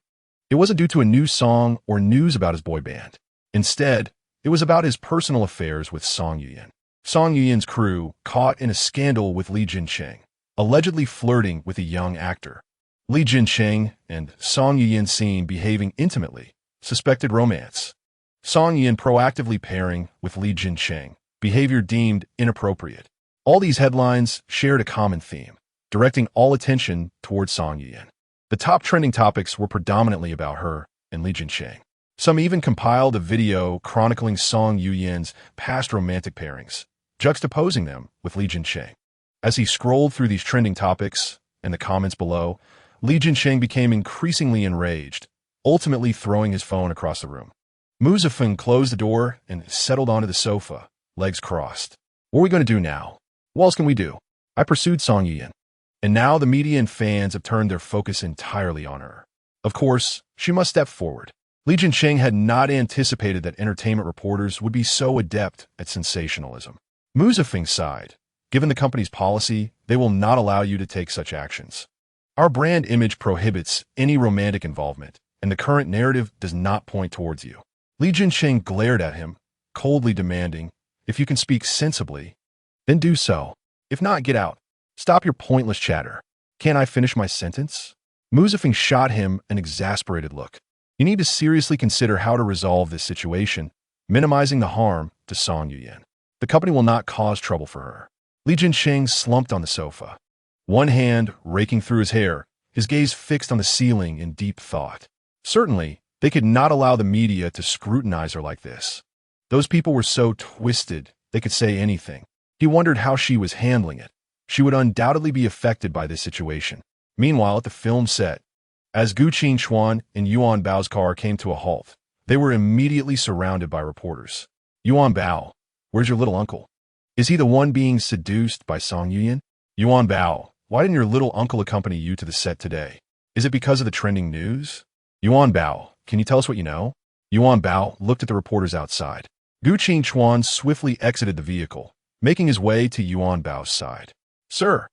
it wasn't due to a new song or news about his boy band. Instead, it was about his personal affairs with Song Yuyan. Song Yuyan's crew caught in a scandal with Li Jinqing, allegedly flirting with a young actor. Li Jinqing and Song Yuyan seen behaving intimately, suspected romance. Song Yuyan proactively pairing with Li Jinqing, behavior deemed inappropriate. All these headlines shared a common theme, directing all attention towards Song Yuyan. The top trending topics were predominantly about her and Li Jinqing. Some even compiled a video chronicling Song Yuyan's past romantic pairings, juxtaposing them with Li Jinqing. As he scrolled through these trending topics and the comments below, Li Jinqing became increasingly enraged, ultimately throwing his phone across the room. Mu Zifeng closed the door and settled onto the sofa, legs crossed. What are we going to do now? What else can we do? I pursued Song Yuyan, and now the media and fans have turned their focus entirely on her. Of course, she must step forward. Li Jinqing had not anticipated that entertainment reporters would be so adept at sensationalism. Mu Zifeng sighed. Given the company's policy, they will not allow you to take such actions. Our brand image prohibits any romantic involvement, and the current narrative does not point towards you. Li Jinqing glared at him, coldly demanding, if you can speak sensibly, then do so. If not, get out. Stop your pointless chatter. Can't I finish my sentence? Mu Zifeng shot him an exasperated look. You need to seriously consider how to resolve this situation, minimizing the harm to Song Yuyan. The company will not cause trouble for her. Li Jinqing slumped on the sofa, one hand raking through his hair, his gaze fixed on the ceiling in deep thought. Certainly, they could not allow the media to scrutinize her like this. Those people were so twisted, they could say anything. He wondered how she was handling it. She would undoubtedly be affected by this situation. Meanwhile, at the film set, as Gu Qingchuan and Yuanbao's car came to a halt, they were immediately surrounded by reporters. Yuanbao, where's your little uncle? Is he the one being seduced by Song Yuyan? Yuanbao, why didn't your little uncle accompany you to the set today? Is it because of the trending news? Yuanbao, can you tell us what you know? Yuanbao looked at the reporters outside. Gu Qingchuan swiftly exited the vehicle, making his way to Yuanbao's side. Sir,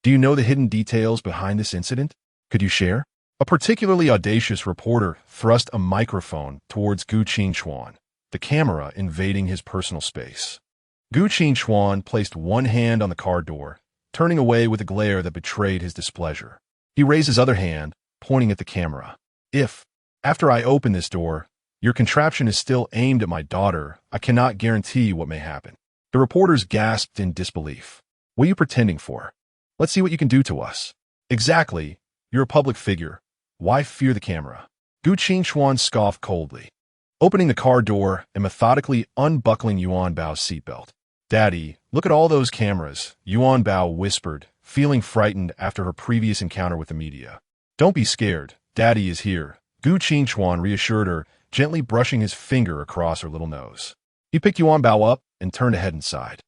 do you know the hidden details behind this incident? Could you share? A particularly audacious reporter thrust a microphone towards Gu Qingchuan, the camera invading his personal space. Gu Qingchuan placed one hand on the car door, turning away with a glare that betrayed his displeasure. He raised his other hand, pointing at the camera. If, after I open this door, your contraption is still aimed at my daughter, I cannot guarantee what may happen. The reporters gasped in disbelief. What are you pretending for? Let's see what you can do to us. Exactly. You're a public figure. Why fear the camera? Gu Qingchuan scoffed coldly, opening the car door and methodically unbuckling Yuanbao's seatbelt. Daddy, look at all those cameras, Yuanbao whispered, feeling frightened after her previous encounter with the media. Don't be scared. Daddy is here. Gu Qingchuan reassured her, gently brushing his finger across her little nose. He picked Yuanbao up and turned to head inside.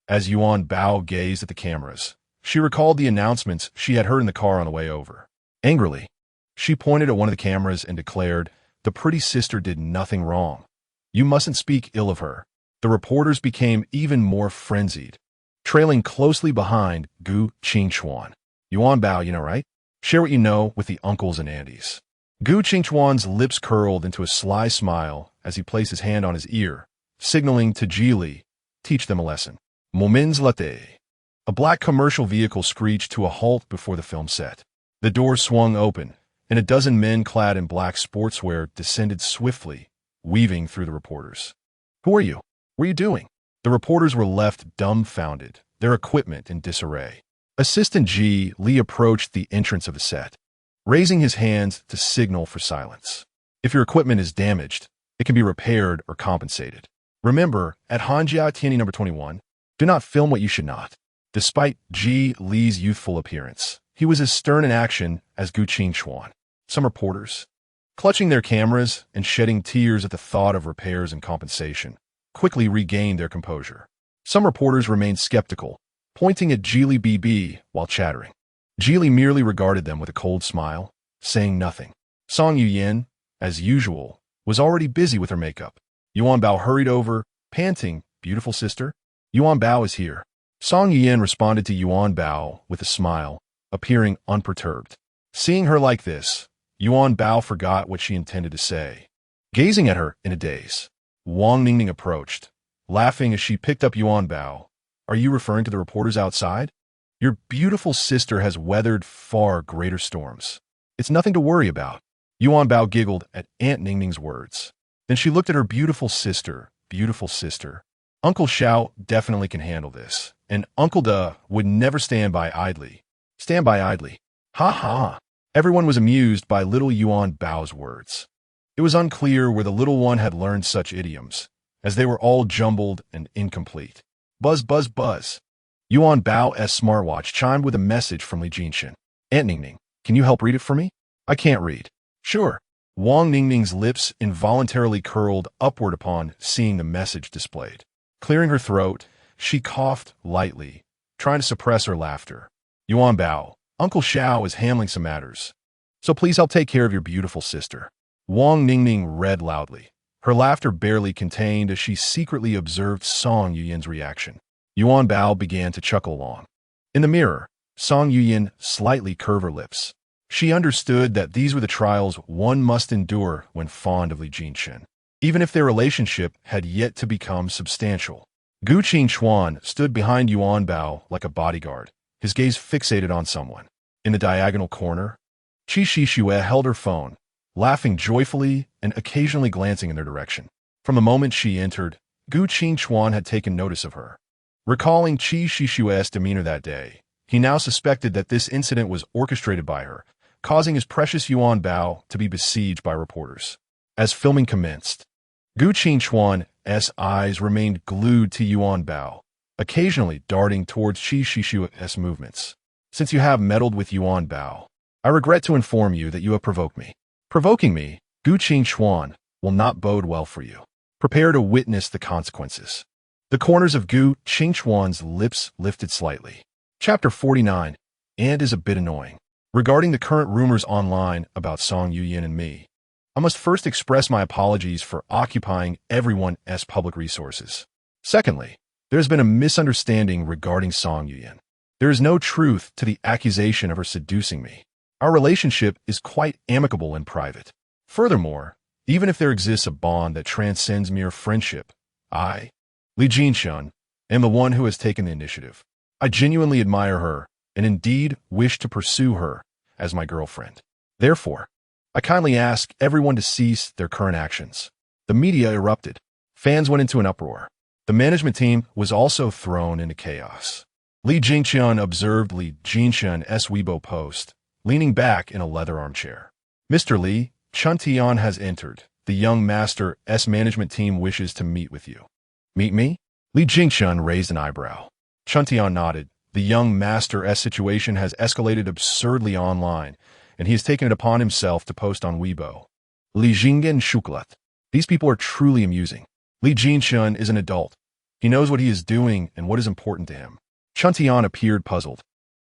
As Yuanbao gazed at the cameras, she recalled the announcements she had heard in the car on the way over. Angrily, she pointed at one of the cameras and declared, "The pretty sister did nothing wrong. You mustn't speak ill of her." The reporters became even more frenzied, trailing closely behind Gu Qingchuan. Yuanbao, you know, right? Share what you know with the uncles and aunties. Gu Qingchuan's lips curled into a sly smile as he placed his hand on his ear, signaling to Jili, teach them a lesson. Moments. A black commercial vehicle screeched to a halt before the film set. The door swung open, and a dozen men clad in black sportswear descended swiftly, weaving through the reporters. Who are you? What are you doing? The reporters were left dumbfounded, their equipment in disarray. Assistant Ji Li approached the entrance of the set, raising his hands to signal for silence. If your equipment is damaged, it can be repaired or compensated. Remember, at Hanjia Tianyi number 21, do not film what you should not. Despite Ji Li's youthful appearance, he was as stern in action as Gu Qingchuan. Some reporters, clutching their cameras and shedding tears at the thought of repairs and compensation, quickly regained their composure. Some reporters remained skeptical, pointing at Jili BB while chattering. Jili merely regarded them with a cold smile, saying nothing. Song Yuyan, as usual, was already busy with her makeup. Yuanbao hurried over, panting, "Beautiful sister? Yuanbao is here." Song Yuyan responded to Yuanbao with a smile, appearing unperturbed. Seeing her like this, Yuanbao forgot what she intended to say. Gazing at her in a daze, Wang Ningning approached, laughing as she picked up Yuanbao. "Are you referring to the reporters outside? Your beautiful sister has weathered far greater storms. It's nothing to worry about." Yuanbao giggled at Aunt Ningning's words. Then she looked at her beautiful sister. "Beautiful sister. Uncle Xiao definitely can handle this, and uncle.The would never stand by idly." Stand by idly. Ha ha. Everyone was amused by little Yuanbao's words. It was unclear where the little one had learned such idioms, as they were all jumbled and incomplete. Buzz, buzz, buzz. Yuanbao's smartwatch chimed with a message from Li Jinshin. "Aunt Ningning, can you help read it for me? I can't read." "Sure." Wang Ningning's lips involuntarily curled upward upon seeing the message displayed. Clearing her throat, she coughed lightly, trying to suppress her laughter. "Yuanbao, Uncle Xiao is handling some matters, so please help take care of your beautiful sister." Wang Ningning read loudly, her laughter barely contained as she secretly observed Song Yuyan's reaction. Yuanbao began to chuckle along. In the mirror, Song Yuyan slightly curved her lips. She understood that these were the trials one must endure when fond of Li Jinshin, even if their relationship had yet to become substantial. Gu Qingchuan stood behind Yuanbao like a bodyguard, his gaze fixated on someone. In the diagonal corner, Qi Shixue held her phone, laughing joyfully and occasionally glancing in their direction. From the moment she entered, Gu Qingchuan had taken notice of her. Recalling Qi Shixue's demeanor that day, he now suspected that this incident was orchestrated by her, causing his precious Yuanbao to be besieged by reporters. As filming commenced, Gu Qingchuan's eyes remained glued to Yuanbao, occasionally darting towards Qi Shishua's movements. Since you have meddled with Yuanbao, I regret to inform you that you have provoked me. Provoking me, Gu Qingchuan, will not bode well for you. Prepare to witness the consequences. The corners of Gu Qingchuan's lips lifted slightly. Chapter 49, and is a bit annoying. Regarding the current rumors online about Song Yuyan and me, I must first express my apologies for occupying everyone's public resources. Secondly, there has been a misunderstanding regarding Song Yuyan. There is no truth to the accusation of her seducing me. Our relationship is quite amicable and private. Furthermore, even if there exists a bond that transcends mere friendship, I, Li Jinshun, am the one who has taken the initiative. I genuinely admire her and indeed wish to pursue her as my girlfriend. Therefore, I kindly ask everyone to cease their current actions. The media erupted. Fans went into an uproar. The management team was also thrown into chaos. Li Jingqian observed Li Jinshun's Weibo post, leaning back in a leather armchair. Mr. Li, Chun Tian has entered. The young master's management team wishes to meet with you. Meet me? Li Jingshun raised an eyebrow. Chun Tian nodded. The young master's situation has escalated absurdly online, and he has taken it upon himself to post on Weibo. Li Jingen Shuklat. These people are truly amusing. Li Jinshun is an adult. He knows what he is doing and what is important to him. Chun Tian appeared puzzled.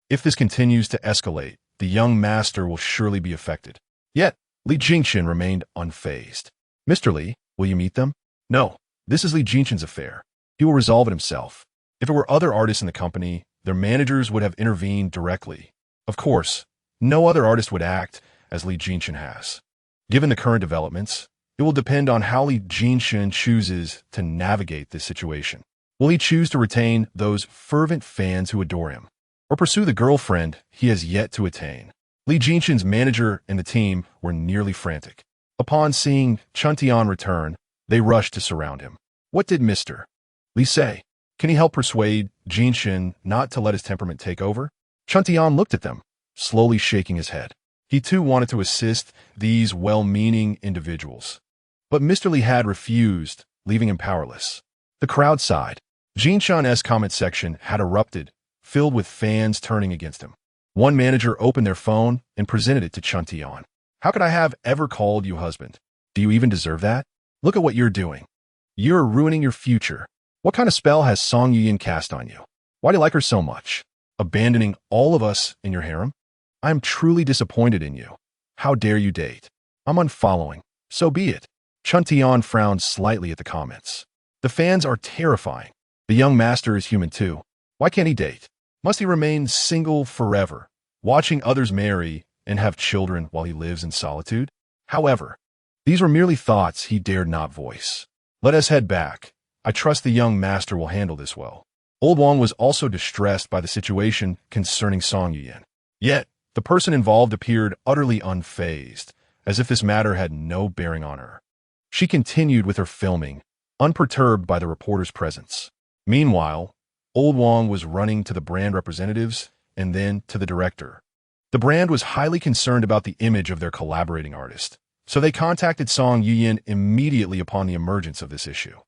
If this continues to escalate, the young master will surely be affected. Yet, Li Jingshun remained unfazed. Mr. Li, will you meet them? No, this is Li Jingshun's affair. He will resolve it himself. If it were other artists in the company, their managers would have intervened directly. Of course, no other artist would act as Li Jinshun has. Given the current developments, it will depend on how Li Jinshun chooses to navigate this situation. Will he choose to retain those fervent fans who adore him, or pursue the girlfriend he has yet to attain? Li Jinshun's manager and the team were nearly frantic. Upon seeing Chun Tian return, they rushed to surround him. What did Mr. Li say? Can he help persuade Jinshun not to let his temperament take over? Chun Tian looked at them, slowly shaking his head. He too wanted to assist these well-meaning individuals. But Mr. Li had refused, leaving him powerless. The crowd sighed. Jinshun's comment section had erupted, filled with fans turning against him. One manager opened their phone and presented it to Chun Tian. How could I have ever called you husband? Do you even deserve that? Look at what you're doing. You're ruining your future. What kind of spell has Song Yuyan cast on you? Why do you like her so much? Abandoning all of us in your harem? I am truly disappointed in you. How dare you date? I'm unfollowing. So be it. Chun Tian frowned slightly at the comments. The fans are terrifying. The young master is human too. Why can't he date? Must he remain single forever, watching others marry and have children while he lives in solitude? However, these were merely thoughts he dared not voice. Let us head back. I trust the young master will handle this well. Old Wang was also distressed by the situation concerning Song Yuyan. Yet, the person involved appeared utterly unfazed, as if this matter had no bearing on her. She continued with her filming, unperturbed by the reporter's presence. Meanwhile, Old Wang was running to the brand representatives and then to the director. The brand was highly concerned about the image of their collaborating artist, so they contacted Song Yuyan immediately upon the emergence of this issue.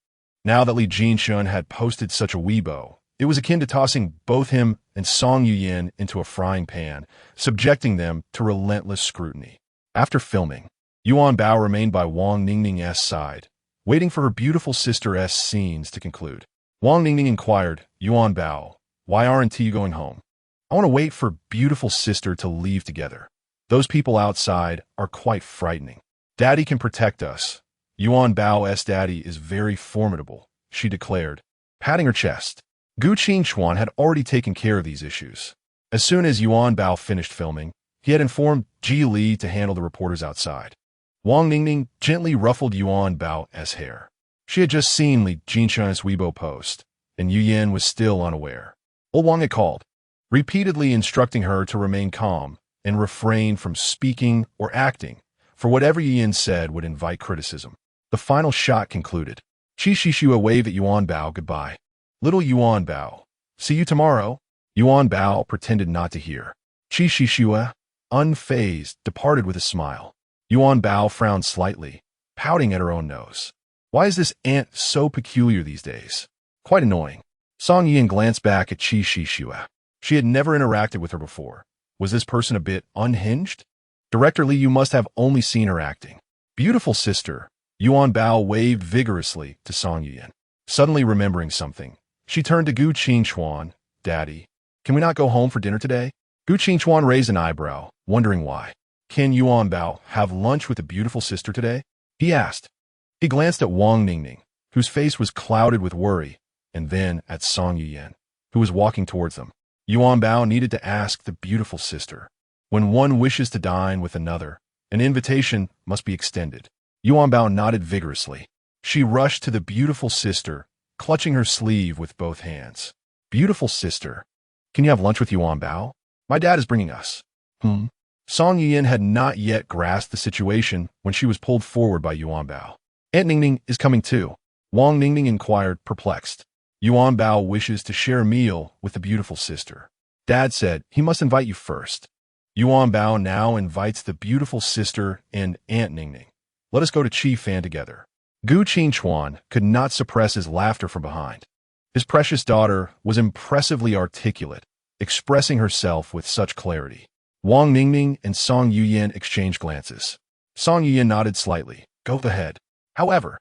Now that Li Jinshun had posted such a Weibo, it was akin to tossing both him and Song Yuyan into a frying pan, subjecting them to relentless scrutiny. After filming, Yuanbao remained by Wang Ningning's side, waiting for her beautiful sister's scenes to conclude. Wang Ningning inquired, Yuanbao, why aren't you going home? I want to wait for beautiful sister to leave together. Those people outside are quite frightening. Daddy can protect us. Yuanbao's daddy is very formidable, she declared, patting her chest. Gu Qingchuan had already taken care of these issues. As soon as Yuanbao finished filming, he had informed Ji Li to handle the reporters outside. Wang Ningning gently ruffled Yuanbao's hair. She had just seen Li Jinshun's Weibo post, and Yuyan was still unaware. Old Wang had called, repeatedly instructing her to remain calm and refrain from speaking or acting, for whatever Yuyan said would invite criticism. The final shot concluded. Qi Shishua waved at Yuanbao goodbye. Little Yuanbao, see you tomorrow. Yuanbao pretended not to hear. Qi Shishua, unfazed, departed with a smile. Yuanbao frowned slightly, pouting at her own nose. Why is this aunt so peculiar these days? Quite annoying. Song Yian glanced back at Qi Shixue. She had never interacted with her before. Was this person a bit unhinged? Director Li, you must have only seen her acting. Beautiful sister. Yuanbao waved vigorously to Song Yian. Suddenly remembering something, she turned to Gu Qingchuan. Daddy, can we not go home for dinner today? Gu Qingchuan raised an eyebrow, wondering why. Can Yuanbao have lunch with a beautiful sister today? He asked. He glanced at Wang Ningning, whose face was clouded with worry, and then at Song Yian, who was walking towards them. Yuanbao needed to ask the beautiful sister. When one wishes to dine with another, an invitation must be extended. Yuanbao nodded vigorously. She rushed to the beautiful sister, clutching her sleeve with both hands. Beautiful sister, can you have lunch with Yuanbao? My dad is bringing us. Song Yian had not yet grasped the situation when she was pulled forward by Yuanbao. Aunt Ningning is coming too. Wang Ningning inquired, perplexed. Yuanbao wishes to share a meal with the beautiful sister. Dad said he must invite you first. Yuanbao now invites the beautiful sister and Aunt Ningning. Let us go to Qi Fan together. Gu Qingchuan could not suppress his laughter from behind. His precious daughter was impressively articulate, expressing herself with such clarity. Wang Ningning and Song Yuyan exchanged glances. Song Yuyan nodded slightly. Go ahead. However,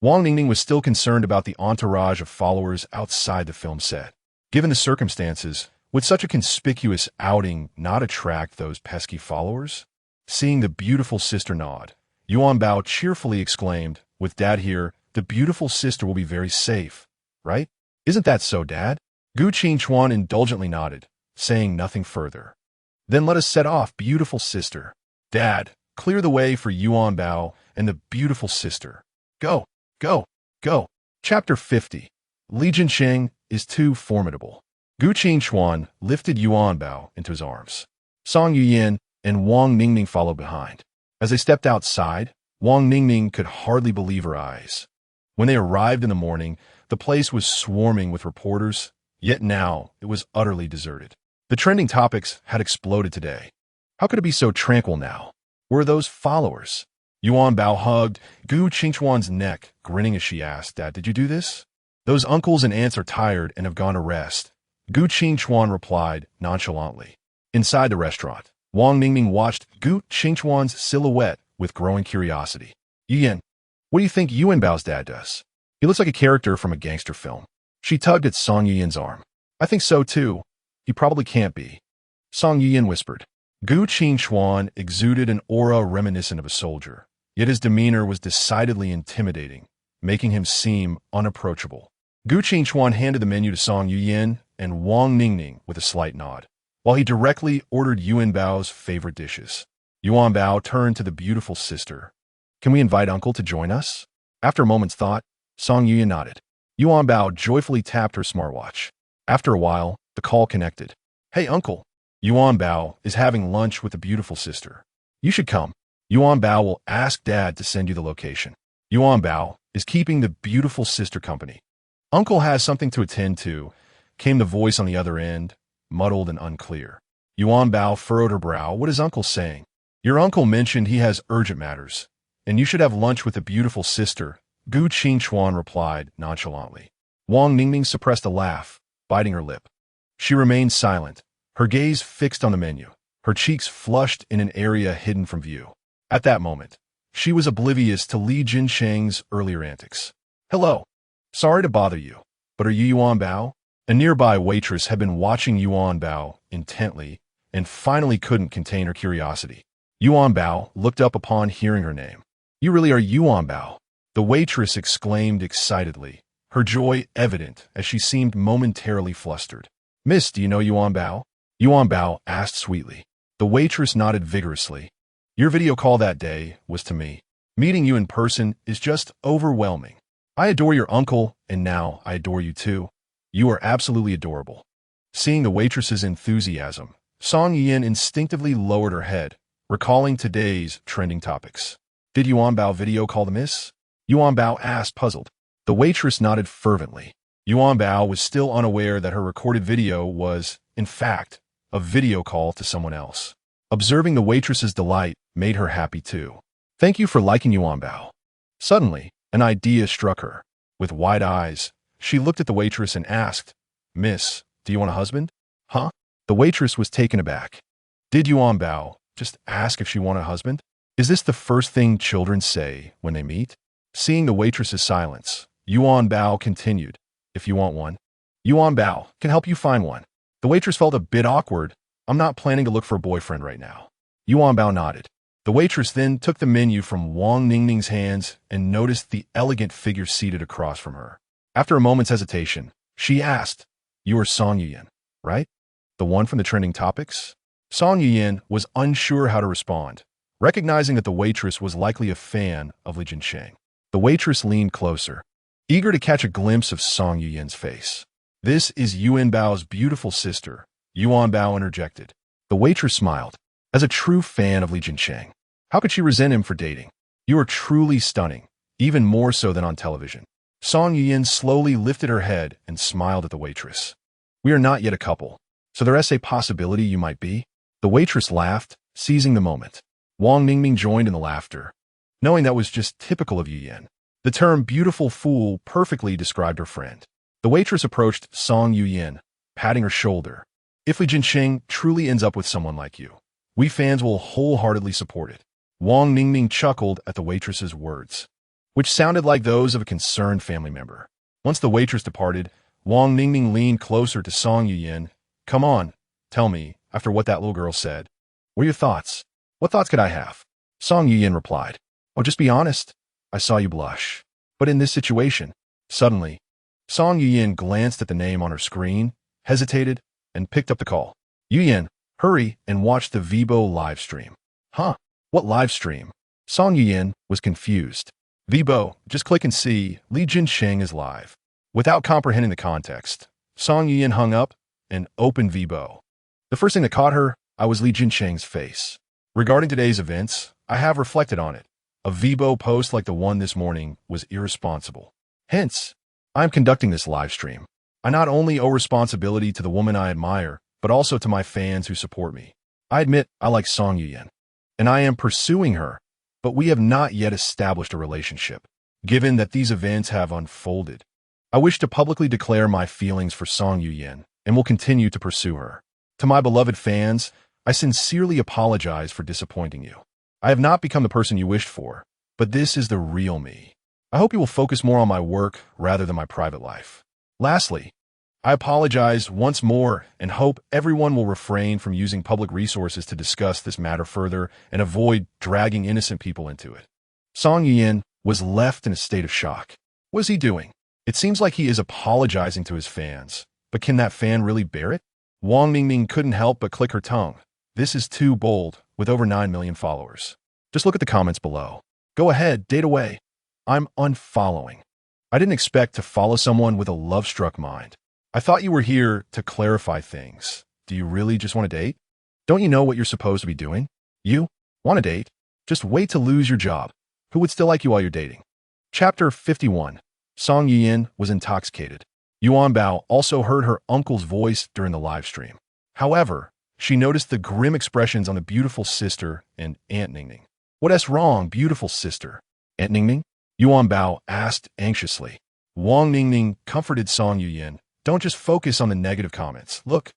Wang Ningning was still concerned about the entourage of followers outside the film set. Given the circumstances, would such a conspicuous outing not attract those pesky followers? Seeing the beautiful sister nod, Yuanbao cheerfully exclaimed, with Dad here, the beautiful sister will be very safe, right? Isn't that so, Dad? Gu Qingchuan indulgently nodded, saying nothing further. Then let us set off, beautiful sister. Dad, clear the way for Yuanbao and the beautiful sister. Go, go, go. Chapter 50. Li Jinsheng is too formidable. Gu Qingchuan lifted Yuanbao into his arms. Song Yuyan and Wang Ningning followed behind. As they stepped outside, Wang Ningning could hardly believe her eyes. When they arrived in the morning, the place was swarming with reporters, yet now it was utterly deserted. The trending topics had exploded today. How could it be so tranquil now? Where are those followers? Yuanbao hugged Gu Qingchuan's neck, grinning as she asked, Dad, did you do this? Those uncles and aunts are tired and have gone to rest. Gu Qingchuan replied nonchalantly. Inside the restaurant, Wang Ningning watched Gu Qingchuan's silhouette with growing curiosity. Yian, what do you think Yuanbao's dad does? He looks like a character from a gangster film. She tugged at Song Yian's arm. I think so too. He probably can't be. Song Yian whispered. Gu Qingchuan exuded an aura reminiscent of a soldier, yet his demeanor was decidedly intimidating, making him seem unapproachable. Gu Qingchuan handed the menu to Song Yian and Wang Ningning with a slight nod, while he directly ordered Yuanbao's favorite dishes. Yuanbao turned to the beautiful sister. Can we invite Uncle to join us? After a moment's thought, Song Yuyan nodded. Yuanbao joyfully tapped her smartwatch. After a while, the call connected. Hey, Uncle. Yuanbao is having lunch with a beautiful sister. You should come. Yuanbao will ask Dad to send you the location. Yuanbao is keeping the beautiful sister company. Uncle has something to attend to, came the voice on the other end, muddled and unclear. Yuanbao furrowed her brow. What is Uncle saying? Your uncle mentioned he has urgent matters, and you should have lunch with the beautiful sister, Gu Qingchuan replied nonchalantly. Wang Ningning suppressed a laugh, biting her lip. She remained silent, her gaze fixed on the menu, her cheeks flushed in an area hidden from view. At that moment, she was oblivious to Li Jinsheng's earlier antics. Hello. Sorry to bother you, but are you Yuanbao? A nearby waitress had been watching Yuanbao intently and finally couldn't contain her curiosity. Yuanbao looked up upon hearing her name. You really are Yuanbao? The waitress exclaimed excitedly, her joy evident as she seemed momentarily flustered. Miss, do you know Yuanbao? Yuanbao asked sweetly. The waitress nodded vigorously. Your video call that day was to me. Meeting you in person is just overwhelming. I adore your uncle, and now I adore you too. You are absolutely adorable. Seeing the waitress's enthusiasm, Song Yian instinctively lowered her head, recalling today's trending topics. Did Yuanbao video call the miss? Yuanbao asked, puzzled. The waitress nodded fervently. Yuanbao was still unaware that her recorded video was, in fact, a video call to someone else. Observing the waitress's delight made her happy too. Thank you for liking Yuanbao. Suddenly, an idea struck her. With wide eyes, she looked at the waitress and asked, Miss, do you want a husband? Huh? The waitress was taken aback. Did Yuanbao just ask if she wanted a husband? Is this the first thing children say when they meet? Seeing the waitress's silence, Yuanbao continued, if you want one. Yuanbao can help you find one. The waitress felt a bit awkward. I'm not planning to look for a boyfriend right now. Yuanbao nodded. The waitress then took the menu from Wang Ningning's hands and noticed the elegant figure seated across from her. After a moment's hesitation, she asked, "You are Song Yuyan, right? The one from the trending topics?" Song Yuyan was unsure how to respond, recognizing that the waitress was likely a fan of Li Jinsheng. The waitress leaned closer, eager to catch a glimpse of Song Yuyan's face. "This is Yuanbao's beautiful sister," Yuanbao interjected. The waitress smiled. As a true fan of Li Jinsheng, how could she resent him for dating? "You are truly stunning, even more so than on television." Song Yuyan slowly lifted her head and smiled at the waitress. "We are not yet a couple, so there is a possibility you might be." The waitress laughed, seizing the moment. Wang Ningming joined in the laughter, knowing that was just typical of Yuyan. The term beautiful fool perfectly described her friend. The waitress approached Song Yuyan, patting her shoulder. "If Li Jinsheng truly ends up with someone like you, we fans will wholeheartedly support it." Wang Ningming chuckled at the waitress's words, which sounded like those of a concerned family member. Once the waitress departed, Wang Ningming leaned closer to Song Yuyan. "Come on, tell me, after what that little girl said, what are your thoughts?" "What thoughts could I have?" Song Yuyan replied. "Oh, just be honest. I saw you blush. But in this situation..." Suddenly, Song Yuyan glanced at the name on her screen, hesitated, and picked up the call. "Yuyan, hurry and watch the Weibo live stream." "Huh? What live stream?" Song Yuyan was confused. "Weibo, just click and see, Li Jinsheng is live." Without comprehending the context, Song Yuyan hung up and opened Weibo. The first thing that caught her eye was Li Jinsheng's face. Regarding today's events, I have reflected on it. A Weibo post like the one this morning was irresponsible. Hence, I am conducting this live stream. I not only owe responsibility to the woman I admire, but also to my fans who support me. I admit I like Song Yuyan, and I am pursuing her, but we have not yet established a relationship. Given that these events have unfolded, I wish to publicly declare my feelings for Song Yuyan and will continue to pursue her. To my beloved fans, I sincerely apologize for disappointing you. I have not become the person you wished for, but this is the real me. I hope you will focus more on my work rather than my private life. Lastly, I apologize once more and hope everyone will refrain from using public resources to discuss this matter further and avoid dragging innocent people into it. Song Yuyan was left in a state of shock. What is he doing? It seems like he is apologizing to his fans, but can that fan really bear it? Wang Ningming couldn't help but click her tongue. This is too bold, with over 9 million followers. Just look at the comments below. Go ahead, date away. I'm unfollowing. I didn't expect to follow someone with a love-struck mind. I thought you were here to clarify things. Do you really just want to date? Don't you know what you're supposed to be doing? You want to date? Just wait to lose your job. Who would still like you while you're dating? Chapter 51. Song Yuyan was intoxicated. Yuanbao also heard her uncle's voice during the live stream. However, she noticed the grim expressions on the beautiful sister and Aunt Ningning. "What's wrong, beautiful sister? Aunt Ningning?" Yuanbao asked anxiously. Wang Ningning comforted Song Yuyan. "Don't just focus on the negative comments. Look,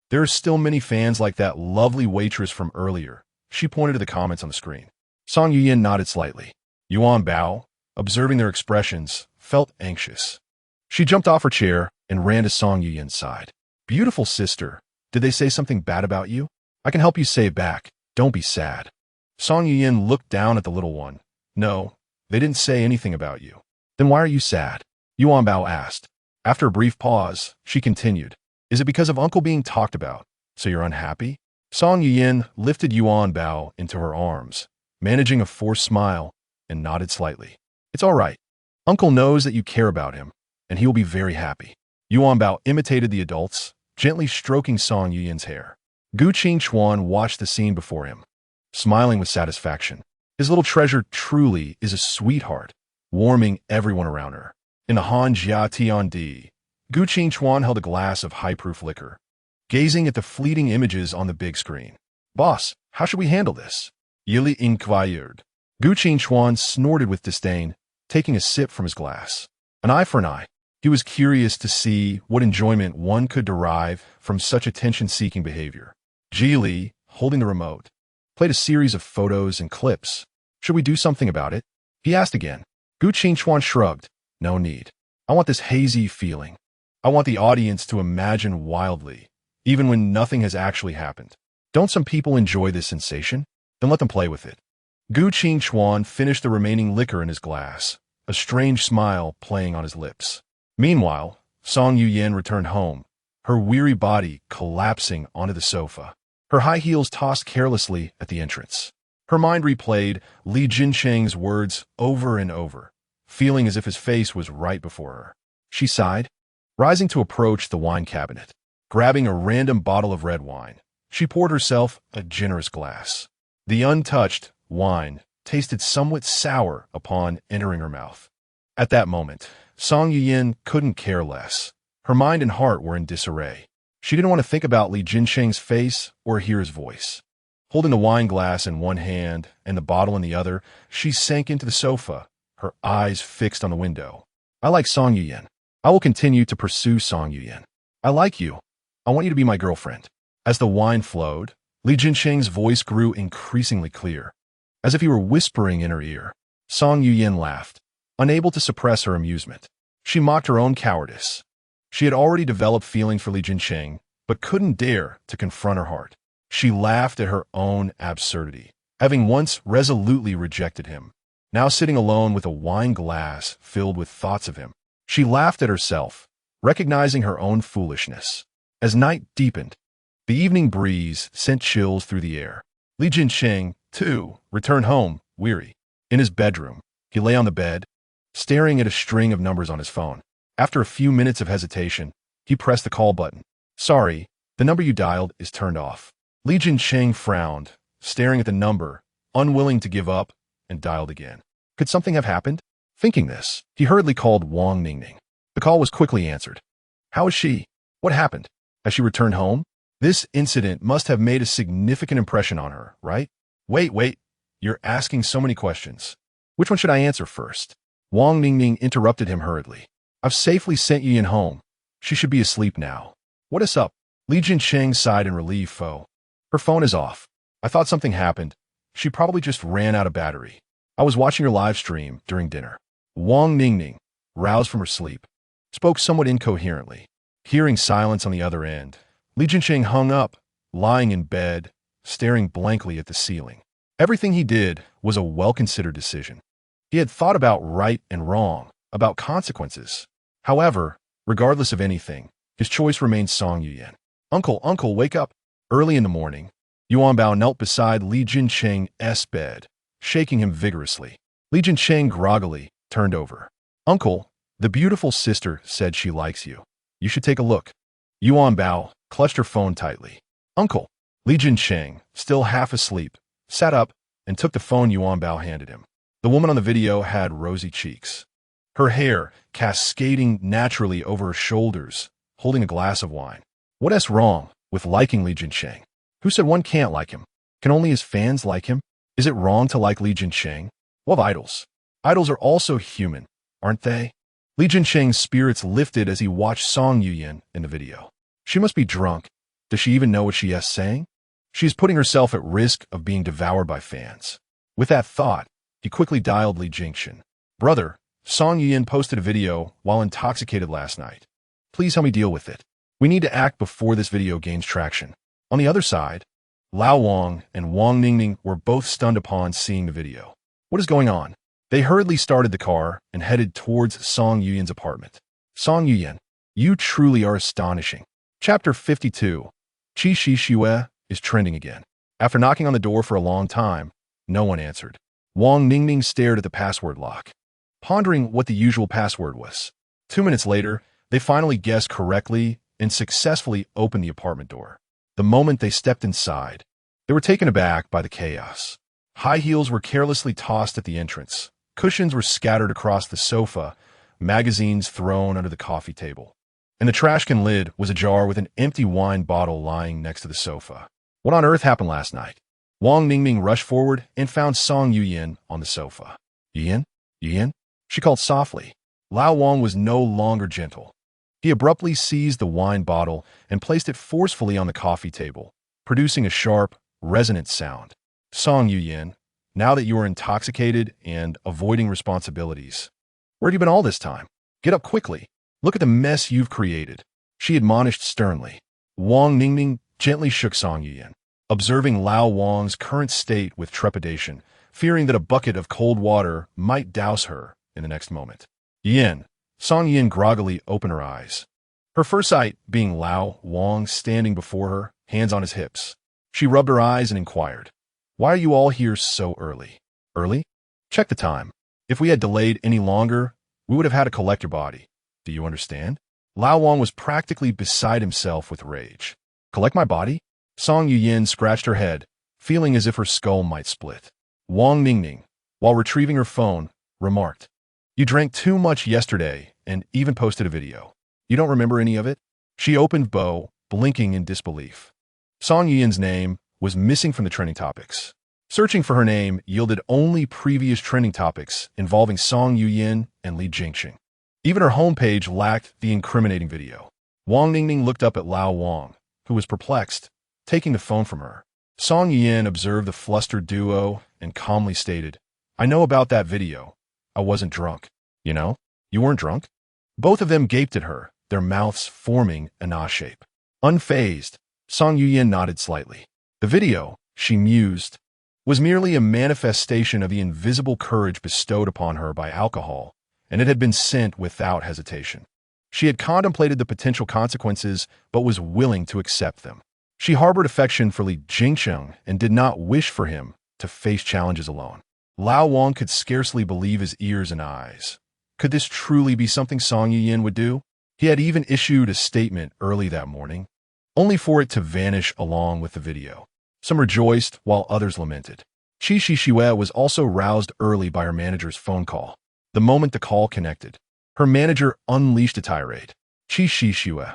there are still many fans like that lovely waitress from earlier." She pointed to the comments on the screen. Song Yuyan nodded slightly. Yuanbao, observing their expressions, felt anxious. She jumped off her chair and ran to Song Yuyan's side. "Beautiful sister, did they say something bad about you? I can help you say it back. Don't be sad." Song Yuyan looked down at the little one. "No, they didn't say anything about you." "Then why are you sad?" Yuanbao asked. After a brief pause, she continued. "Is it because of Uncle being talked about, so you're unhappy?" Song Yuyan lifted Yuanbao into her arms, managing a forced smile, and nodded slightly. "It's all right. Uncle knows that you care about him, and he will be very happy." Yuanbao imitated the adults, gently stroking Song Yuyan's hair. Gu Qingchuan watched the scene before him, smiling with satisfaction. His little treasure truly is a sweetheart, warming everyone around her. In the Han Jia Tianchen, Gu Qingchuan held a glass of high-proof liquor, gazing at the fleeting images on the big screen. "Boss, how should we handle this?" Yili inquired. Gu Qingchuan snorted with disdain, taking a sip from his glass. "An eye for an eye. He was curious to see what enjoyment one could derive from such attention-seeking behavior. Li, holding the remote, played a series of photos and clips. Should we do something about it? He asked again. Gu Qingchuan shrugged. No need. I want this hazy feeling. I want the audience to imagine wildly, even when nothing has actually happened. Don't some people enjoy this sensation? Then let them play with it. Gu Qingchuan finished the remaining liquor in his glass, a strange smile playing on his lips. Meanwhile, Song Yuyan returned home, her weary body collapsing onto the sofa. Her high heels tossed carelessly at the entrance. Her mind replayed Li Jincheng's words over and over, feeling as if his face was right before her. She sighed, rising to approach the wine cabinet. Grabbing a random bottle of red wine, she poured herself a generous glass. The untouched wine tasted somewhat sour upon entering her mouth. At that moment, Song Yuyan couldn't care less. Her mind and heart were in disarray. She didn't want to think about Li Jincheng's face or hear his voice. Holding the wine glass in one hand and the bottle in the other, she sank into the sofa, her eyes fixed on the window. I like Song Yuyan. I will continue to pursue Song Yuyan. I like you. I want you to be my girlfriend. As the wine flowed, Li Jincheng's voice grew increasingly clear, as if he were whispering in her ear. Song Yuyan laughed, unable to suppress her amusement. She mocked her own cowardice. She had already developed feelings for Li Jincheng, but couldn't dare to confront her heart. She laughed at her own absurdity, having once resolutely rejected him. Now sitting alone with a wine glass filled with thoughts of him, she laughed at herself, recognizing her own foolishness. As night deepened, the evening breeze sent chills through the air. Li Jincheng, too, returned home, weary. In his bedroom, he lay on the bed, staring at a string of numbers on his phone. After a few minutes of hesitation, he pressed the call button. Sorry, the number you dialed is turned off. Li Jincheng frowned, staring at the number, unwilling to give up, and dialed again. Could something have happened? Thinking this, he hurriedly called Wang Ningning. The call was quickly answered. How is she? What happened? Has she returned home? This incident must have made a significant impression on her, right? Wait, you're asking so many questions. Which one should I answer first? Wang Ningning interrupted him hurriedly. I've safely sent Yuyan home. She should be asleep now. What is up? Li Jincheng sighed in relief. Her phone is off. I thought something happened. She probably just ran out of battery. I was watching her live stream during dinner. Wang Ningning, roused from her sleep, spoke somewhat incoherently. Hearing silence on the other end, Li Jincheng hung up, lying in bed, staring blankly at the ceiling. Everything he did was a well-considered decision. He had thought about right and wrong, about consequences. However, regardless of anything, his choice remained Song Yuyan. Uncle, wake up. Early in the morning, Yuanbao knelt beside Li Jincheng's bed, shaking him vigorously. Li Jincheng groggily turned over. Uncle, the beautiful sister said she likes you. You should take a look. Yuanbao clutched her phone tightly. Uncle. Li Jincheng, still half asleep, sat up and took the phone Yuanbao handed him. The woman on the video had rosy cheeks, her hair cascading naturally over her shoulders, holding a glass of wine. What's wrong with liking Li Jincheng? Who said one can't like him? Can only his fans like him? Is it wrong to like Li Jincheng? Love idols. Idols are also human, aren't they? Li Jincheng's spirits lifted as he watched Song Yuyan in the video. She must be drunk. Does she even know what she is saying? She is putting herself at risk of being devoured by fans. With that thought, he quickly dialed Li Jincheng. Brother, Song Yuyan posted a video while intoxicated last night. Please help me deal with it. We need to act before this video gains traction. On the other side, Lao Wang and Wang Ningning were both stunned upon seeing the video. What is going on? They hurriedly started the car and headed towards Song Yuyan's apartment. Song Yuyan, you truly are astonishing. Chapter 52. Qi Shi Xue is trending again. After knocking on the door for a long time, no one answered. Wang Ningning stared at the password lock, pondering what the usual password was. 2 minutes later, they finally guessed correctly and successfully opened the apartment door. The moment they stepped inside, they were taken aback by the chaos. High heels were carelessly tossed at the entrance. Cushions were scattered across the sofa, magazines thrown under the coffee table. And the trash can lid was ajar with an empty wine bottle lying next to the sofa. What on earth happened last night? Wang Ningning rushed forward and found Song Yuyan on the sofa. Yuyan? She called softly. Lao Wang was no longer gentle. He abruptly seized the wine bottle and placed it forcefully on the coffee table, producing a sharp, resonant sound. Song Yuyin, now that you are intoxicated and avoiding responsibilities, where have you been all this time? Get up quickly. Look at the mess you've created, she admonished sternly. Wang Ningning gently shook Song Yuyin, observing Lao Wang's current state with trepidation, fearing that a bucket of cold water might douse her in the next moment. Yin, Song Yin groggily opened her eyes, her first sight being Lao Wang standing before her, hands on his hips. She rubbed her eyes and inquired, "Why are you all here so early?" "Early? Check the time. If we had delayed any longer, we would have had to collect your body. Do you understand?" Lao Wang was practically beside himself with rage. "Collect my body?" Song Yuyin scratched her head, feeling as if her skull might split. Wang Ningning, while retrieving her phone, remarked, "You drank too much yesterday and even posted a video. You don't remember any of it?" She opened Bo, blinking in disbelief. Song Yuyin's name was missing from the trending topics. Searching for her name yielded only previous trending topics involving Song Yuyin and Li Jingqing. Even her homepage lacked the incriminating video. Wang Ningning looked up at Lao Wang, who was perplexed, taking the phone from her. Song Yuyin observed the flustered duo and calmly stated, "I know about that video. I wasn't drunk." "You know? You weren't drunk?" Both of them gaped at her, their mouths forming an A shape. Unfazed, Song Yuyin nodded slightly. The video, she mused, was merely a manifestation of the invisible courage bestowed upon her by alcohol, and it had been sent without hesitation. She had contemplated the potential consequences, but was willing to accept them. She harbored affection for Li Jingqing and did not wish for him to face challenges alone. Lao Wang could scarcely believe his ears and eyes. Could this truly be something Song Yuyin would do? He had even issued a statement early that morning, only for it to vanish along with the video. Some rejoiced, while others lamented. Qi Shixue was also roused early by her manager's phone call. The moment the call connected, her manager unleashed a tirade. "Qi Shixue,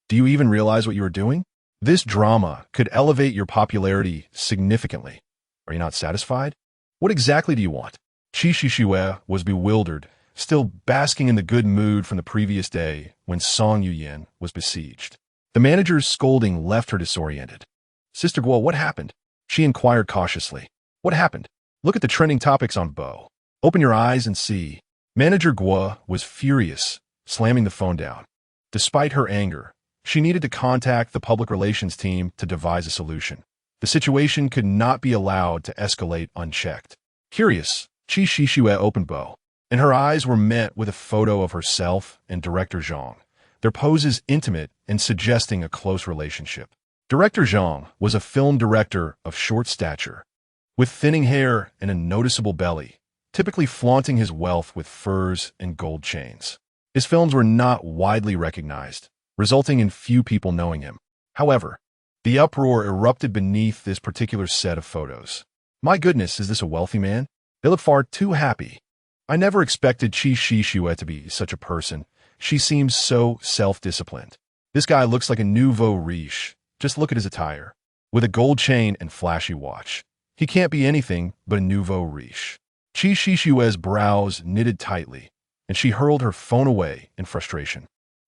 do you even realize what you are doing? This drama could elevate your popularity significantly. Are you not satisfied? What exactly do you want?" Qi Shixue was bewildered, still basking in the good mood from the previous day when Song Yuyin was besieged. The manager's scolding left her disoriented. "Sister Guo, what happened?" she inquired cautiously. "What happened? Look at the trending topics on Bo. Open your eyes and see." Manager Guo was furious, slamming the phone down. Despite her anger, she needed to contact the public relations team to devise a solution. The situation could not be allowed to escalate unchecked. Curious, Qi Shixue opened Bo, and her eyes were met with a photo of herself and Director Zhang, their poses intimate and suggesting a close relationship. Director Zhang was a film director of short stature, with thinning hair and a noticeable belly, typically flaunting his wealth with furs and gold chains. His films were not widely recognized, resulting in few people knowing him. However, the uproar erupted beneath this particular set of photos. "My goodness, is this a wealthy man? They look far too happy. I never expected Qi Shixue to be such a person. She seems so self-disciplined. This guy looks like a nouveau riche. Just look at his attire. With a gold chain and flashy watch. He can't be anything but a nouveau riche." Qi Shixue's brows knitted tightly, and she hurled her phone away in frustration.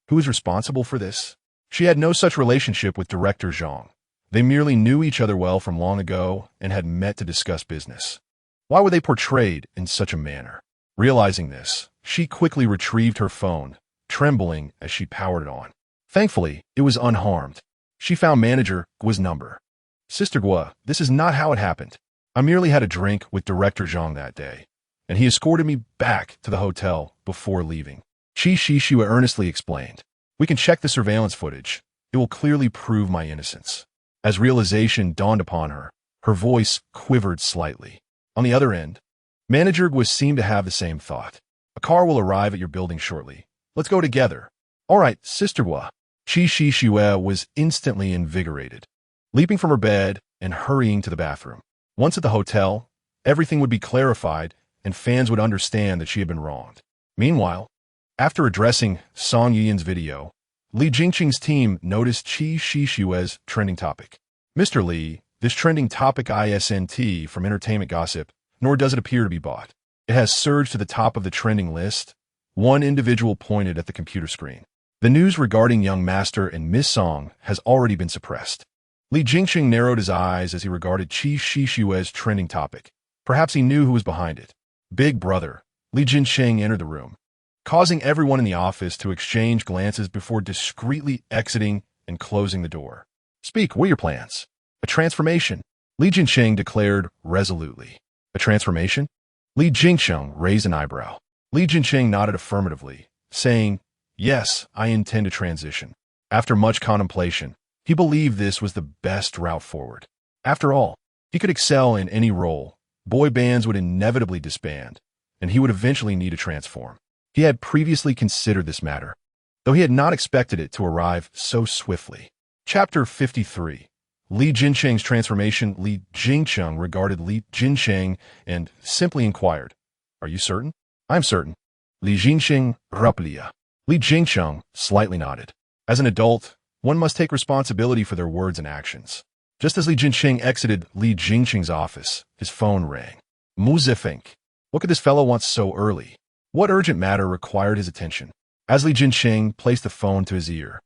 Who is responsible for this? She had no such relationship with Director Zhang. They merely knew each other well from long ago and had met to discuss business. Why were they portrayed in such a manner? Realizing this, she quickly retrieved her phone, trembling as she powered it on. Thankfully, it was unharmed. She found Manager Guo's number. "Sister Guo, this is not how it happened. I merely had a drink with Director Zhang that day, and he escorted me back to the hotel before leaving." Qi Shixue earnestly explained. "We can check the surveillance footage. It will clearly prove my innocence." As realization dawned upon her, her voice quivered slightly. On the other end, Manager Guo seemed to have the same thought. "A car will arrive at your building shortly. Let's go together." "All right, Sister Guo." Qi Shixue was instantly invigorated, leaping from her bed and hurrying to the bathroom. Once at the hotel, everything would be clarified and fans would understand that she had been wronged. Meanwhile, after addressing Song Yuyin's video, Li Jingqing's team noticed Qi Shixue's trending topic. "Mr. Li, this trending topic isn't from entertainment gossip, nor does it appear to be bought. It has surged to the top of the trending list, One individual pointed at the computer screen. The news regarding young Master and Miss Song has already been suppressed. Li Jingxing narrowed his eyes as he regarded Qi Shishue's trending topic. Perhaps he knew who was behind it. Big brother. Li Jingxing entered the room, causing everyone in the office to exchange glances before discreetly exiting and closing the door. Speak, what are your plans? A transformation, Li Jingxing declared resolutely. A transformation? Li Jingxing raised an eyebrow. Li Jingxing nodded affirmatively, saying, yes, I intend to transition. After much contemplation, he believed this was the best route forward. After all, he could excel in any role. Boy bands would inevitably disband, and he would eventually need to transform. He had previously considered this matter, though he had not expected it to arrive so swiftly. Chapter 53. Li Jingxing's transformation. Li Jingxing regarded Li Jingxing and simply inquired, are you certain? I'm certain. Li Jingxing raplia. Li Jingxing slightly nodded. As an adult, one must take responsibility for their words and actions. Just as Li Jingxing exited Li Jingxing's office, his phone rang. Muzifink. What could this fellow want so early? What urgent matter required his attention? As Li Jingxing placed the phone to his ear,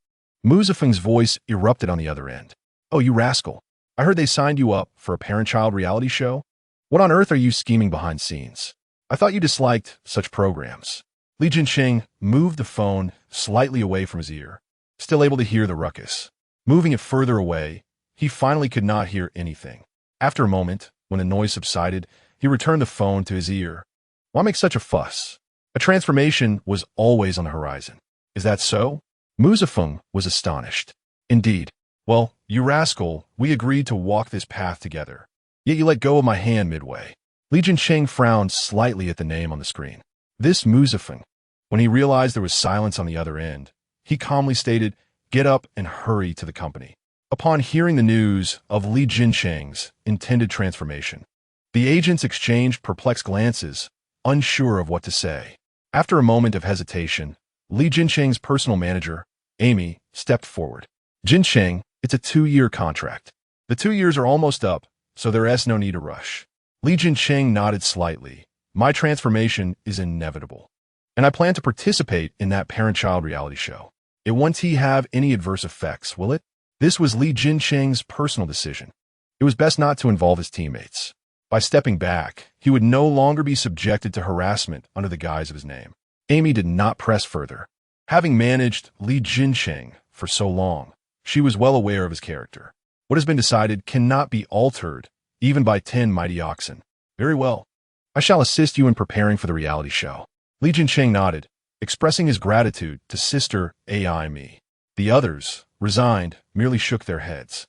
Muzifeng's voice erupted on the other end. Oh, you rascal. I heard they signed you up for a parent-child reality show? What on earth are you scheming behind scenes? I thought you disliked such programs. Li Jingxing moved the phone slightly away from his ear, still able to hear the ruckus. Moving it further away, he finally could not hear anything. After a moment, when the noise subsided, he returned the phone to his ear. Why make such a fuss? A transformation was always on the horizon. Is that so? Muzifeng was astonished. Indeed. Well, you rascal, we agreed to walk this path together. Yet you let go of my hand midway. Li Jingxing frowned slightly at the name on the screen. This Muzifeng. When he realized there was silence on the other end, he calmly stated, get up and hurry to the company. Upon hearing the news of Li Jingxing's intended transformation, the agents exchanged perplexed glances, unsure of what to say. After a moment of hesitation, Li Jingxing's personal manager, Amy, stepped forward. Jingxing, it's a 2-year contract. The 2 years are almost up, so there's no need to rush. Li Jingxing nodded slightly. My transformation is inevitable, and I plan to participate in that parent-child reality show. It won't have any adverse effects, will it? This was Li Jingxing's personal decision. It was best not to involve his teammates. By stepping back, he would no longer be subjected to harassment under the guise of his name. Amy did not press further. Having managed Li Jingxing for so long, she was well aware of his character. What has been decided cannot be altered, even by 10 mighty oxen. Very well. I shall assist you in preparing for the reality show. Li Jingxing nodded, expressing his gratitude to Sister AI Me. The others, resigned, merely shook their heads.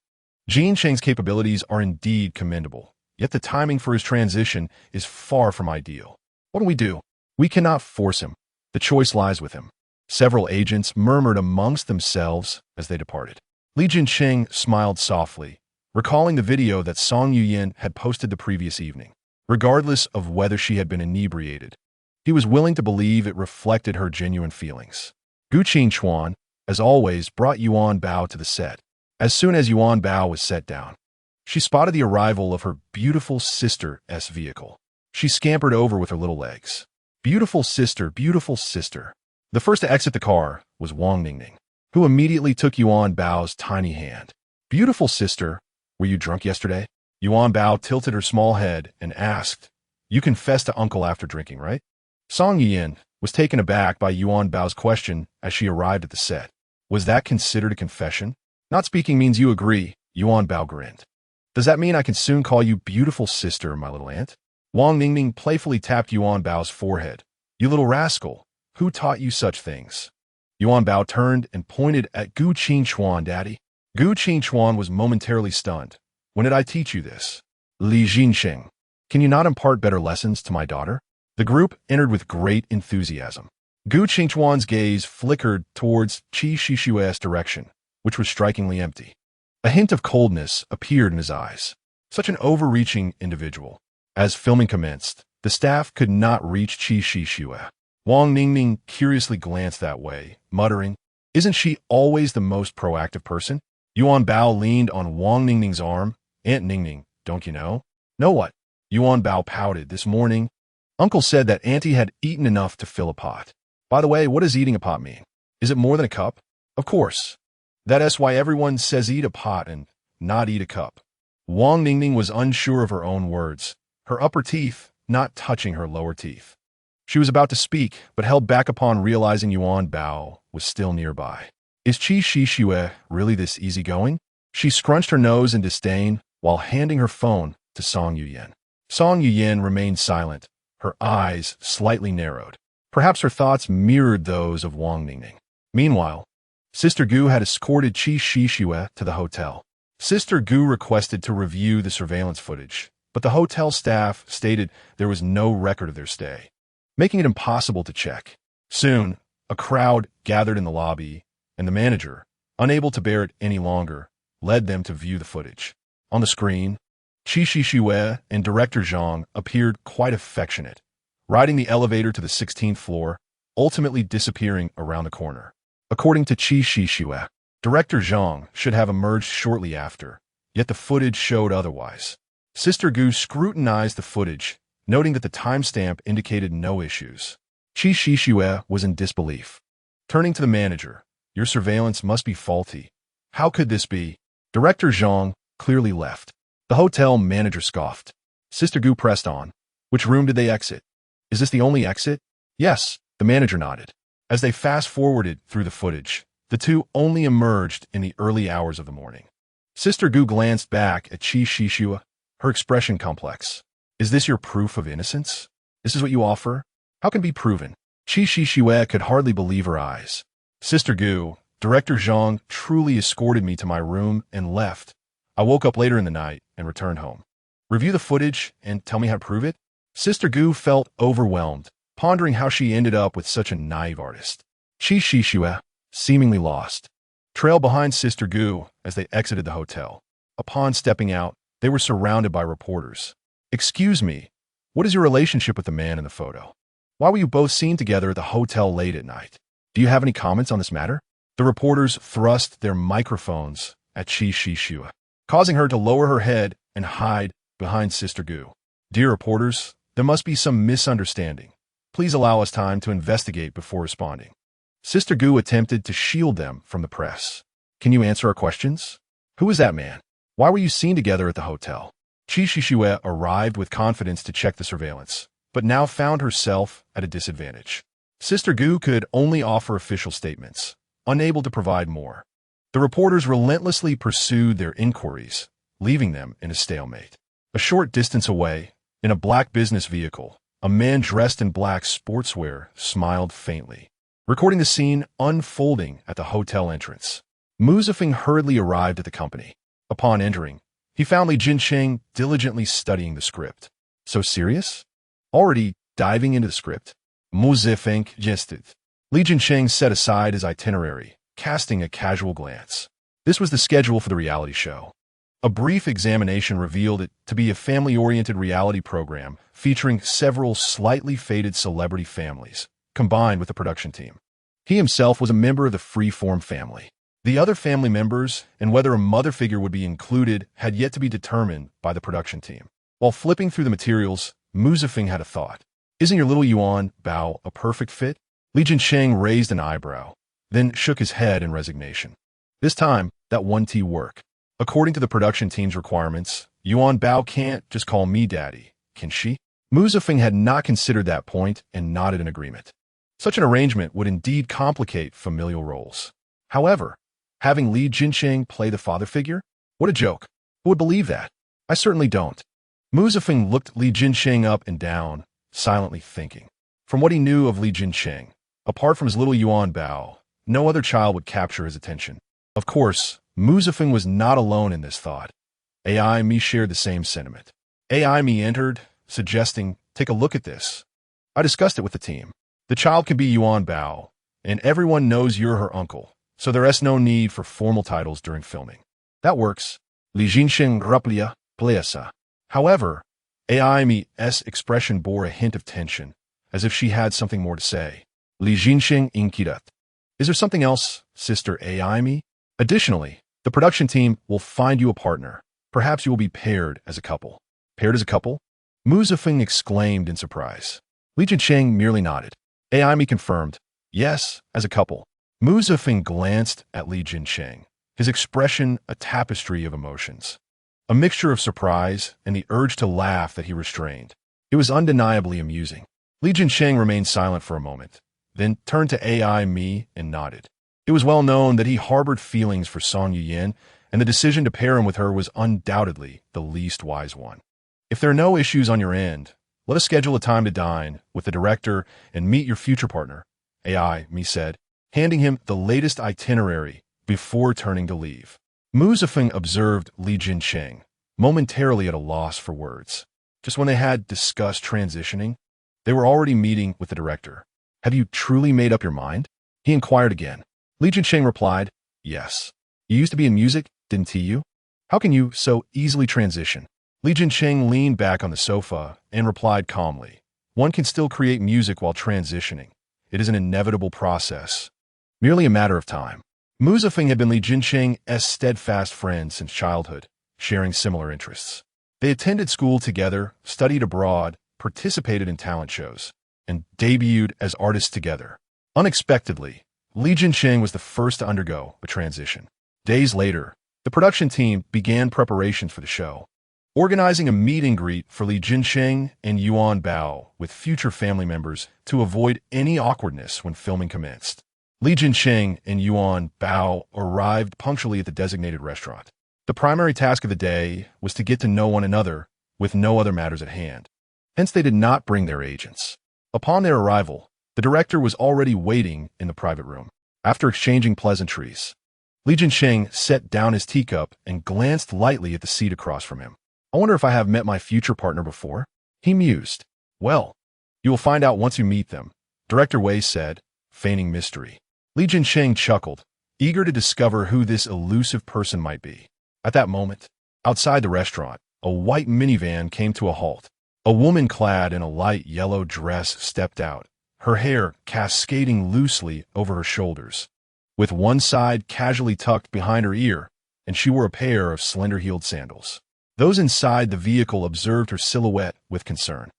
Jingxing's capabilities are indeed commendable, yet the timing for his transition is far from ideal. What do we do? We cannot force him. The choice lies with him. Several agents murmured amongst themselves as they departed. Li Jingxing smiled softly, recalling the video that Song Yuyan had posted the previous evening. Regardless of whether she had been inebriated, he was willing to believe it reflected her genuine feelings. Gu Qingchuan, as always, brought Yuanbao to the set. As soon as Yuanbao was set down, she spotted the arrival of her beautiful sister's vehicle. She scampered over with her little legs. Beautiful sister, beautiful sister. The first to exit the car was Wang Ningning, who immediately took Yuanbao's tiny hand. Beautiful sister, were you drunk yesterday? Yuanbao tilted her small head and asked, you confessed to uncle after drinking, right? Song Yin was taken aback by Yuanbao's question as she arrived at the set. Was that considered a confession? Not speaking means you agree, Yuanbao grinned. Does that mean I can soon call you beautiful sister, my little aunt? Wang Ningning playfully tapped Yuanbao's forehead. You little rascal, who taught you such things? Yuanbao turned and pointed at Gu Qingchuan, daddy. Gu Qingchuan was momentarily stunned. When did I teach you this? Li Jingxing, can you not impart better lessons to my daughter? The group entered with great enthusiasm. Gu Qingchuan's gaze flickered towards Qi Shishue's direction, which was strikingly empty. A hint of coldness appeared in his eyes. Such an overreaching individual. As filming commenced, the staff could not reach Qi Shishue. Wang Ningning curiously glanced that way, muttering, isn't she always the most proactive person? Yuanbao leaned on Wang Ningning's arm. Aunt Ningning, don't you know? Know what? Yuanbao pouted. This morning, Uncle said that Auntie had eaten enough to fill a pot. By the way, what does eating a pot mean? Is it more than a cup? Of course. That's why everyone says eat a pot and not eat a cup. Wang Ningning was unsure of her own words, her upper teeth not touching her lower teeth. She was about to speak, but held back upon realizing Yuanbao was still nearby. Is Qi Shixue really this easygoing? She scrunched her nose in disdain while handing her phone to Song Yuyan. Song Yuyan remained silent, her eyes slightly narrowed. Perhaps her thoughts mirrored those of Wang Ningning. Meanwhile, Sister Gu had escorted Qi Shixue to the hotel. Sister Gu requested to review the surveillance footage, but the hotel staff stated there was no record of their stay, making it impossible to check. Soon, a crowd gathered in the lobby, and the manager, unable to bear it any longer, led them to view the footage. On the screen, Qi Shixue and Director Zhang appeared quite affectionate, riding the elevator to the 16th floor, ultimately disappearing around the corner. According to Qi Shixue, Director Zhang should have emerged shortly after, yet the footage showed otherwise. Sister Gu scrutinized the footage, noting that the timestamp indicated no issues. Qi Shixue was in disbelief. Turning to the manager, your surveillance must be faulty. How could this be? Director Zhang clearly left. The hotel manager scoffed. Sister Gu pressed on. Which room did they exit? Is this the only exit? Yes, the manager nodded. As they fast-forwarded through the footage, the two only emerged in the early hours of the morning. Sister Gu glanced back at Qi Shixue, her expression complex. Is this your proof of innocence? This is what you offer? How can it be proven? Qi Shixue could hardly believe her eyes. Sister Gu, Director Zhang truly escorted me to my room and left. I woke up later in the night and returned home. Review the footage and tell me how to prove it? Sister Gu felt overwhelmed, pondering how she ended up with such a naive artist. Qi Shixue, seemingly lost, trailed behind Sister Gu as they exited the hotel. Upon stepping out, they were surrounded by reporters. Excuse me, what is your relationship with the man in the photo? Why were you both seen together at the hotel late at night? Do you have any comments on this matter? The reporters thrust their microphones at Qi Shixue, causing her to lower her head and hide behind Sister Gu. Dear reporters, there must be some misunderstanding. Please allow us time to investigate before responding. Sister Gu attempted to shield them from the press. Can you answer our questions? Who is that man? Why were you seen together at the hotel? Qi Shixue arrived with confidence to check the surveillance, but now found herself at a disadvantage. Sister Gu could only offer official statements, unable to provide more. The reporters relentlessly pursued their inquiries, leaving them in a stalemate. A short distance away, in a black business vehicle, a man dressed in black sportswear smiled faintly, recording the scene unfolding at the hotel entrance. Mu Zifeng hurriedly arrived at the company. Upon entering, he found Li Jincheng diligently studying the script. So serious? Already diving into the script? Mu Zifeng jested. Li Jincheng set aside his itinerary, casting a casual glance. This was the schedule for the reality show. A brief examination revealed it to be a family-oriented reality program featuring several slightly faded celebrity families, combined with the production team. He himself was a member of the Freeform family. The other family members and whether a mother figure would be included had yet to be determined by the production team. While flipping through the materials, Mu Zifeng had a thought. Isn't your little Yuanbao a perfect fit? Li Jincheng raised an eyebrow, then shook his head in resignation. This time, that one T work. According to the production team's requirements, Yuanbao can't just call me daddy, can she? Mu Zifeng had not considered that point and nodded in agreement. Such an arrangement would indeed complicate familial roles. However, having Li Jincheng play the father figure? What a joke. Who would believe that? I certainly don't. Mu Zifeng looked Li Jincheng up and down, silently thinking. From what he knew of Li Jincheng, apart from his little Yuanbao, no other child would capture his attention. Of course, Mu Zifeng was not alone in this thought. AI Me shared the same sentiment. AI Me entered, suggesting, take a look at this. I discussed it with the team. The child can be Yuanbao, and everyone knows you're her uncle, so there's no need for formal titles during filming. That works. Li Jincheng raplia pleasa. However, AI Me's expression bore a hint of tension, as if she had something more to say. Li Jincheng inquired. Is there something else, Sister AI Me? Additionally, the production team will find you a partner. Perhaps you will be paired as a couple. Paired as a couple? Mu Zifeng exclaimed in surprise. Li Jincheng merely nodded. AI Me confirmed. Yes, as a couple. Mu Zifeng glanced at Li Jincheng, his expression a tapestry of emotions. A mixture of surprise and the urge to laugh that he restrained. It was undeniably amusing. Li Jincheng remained silent for a moment, then turned to AI Mi and nodded. It was well known that he harbored feelings for Song Yuyan, and the decision to pair him with her was undoubtedly the least wise one. If there are no issues on your end, let us schedule a time to dine with the director and meet your future partner, AI Mi said, handing him the latest itinerary before turning to leave. Mu Zifeng observed Li Jincheng, momentarily at a loss for words. Just when they had discussed transitioning, they were already meeting with the director. Have you truly made up your mind? He inquired again. Li Jincheng replied, yes. You used to be in music, didn't you? How can you so easily transition? Li Jincheng leaned back on the sofa and replied calmly, one can still create music while transitioning. It is an inevitable process, merely a matter of time. Mu Zifeng had been Li Jincheng's steadfast friend since childhood, sharing similar interests. They attended school together, studied abroad, participated in talent shows, and debuted as artists together. Unexpectedly, Li Jincheng was the first to undergo a transition. Days later, the production team began preparations for the show, organizing a meet and greet for Li Jincheng and Yuanbao with future family members to avoid any awkwardness when filming commenced. Li Jincheng and Yuanbao arrived punctually at the designated restaurant. The primary task of the day was to get to know one another with no other matters at hand. Hence, they did not bring their agents. Upon their arrival, the director was already waiting in the private room. After exchanging pleasantries, Li Jincheng set down his teacup and glanced lightly at the seat across from him. I wonder if I have met my future partner before? He mused. Well, you will find out once you meet them, Director Wei said, feigning mystery. Li Jincheng chuckled, eager to discover who this elusive person might be. At that moment, outside the restaurant, a white minivan came to a halt. A woman clad in a light yellow dress stepped out, her hair cascading loosely over her shoulders, with one side casually tucked behind her ear, and she wore a pair of slender-heeled sandals. Those inside the vehicle observed her silhouette with concern.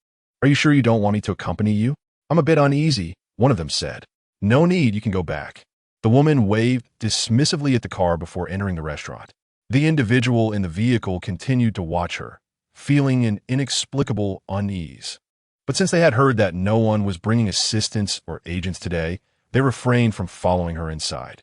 Are you sure you don't want me to accompany you? I'm a bit uneasy, one of them said. No need, you can go back. The woman waved dismissively at the car before entering the restaurant. The individual in the vehicle continued to watch her, feeling an inexplicable unease. But since they had heard that no one was bringing assistants or agents today, they refrained from following her inside.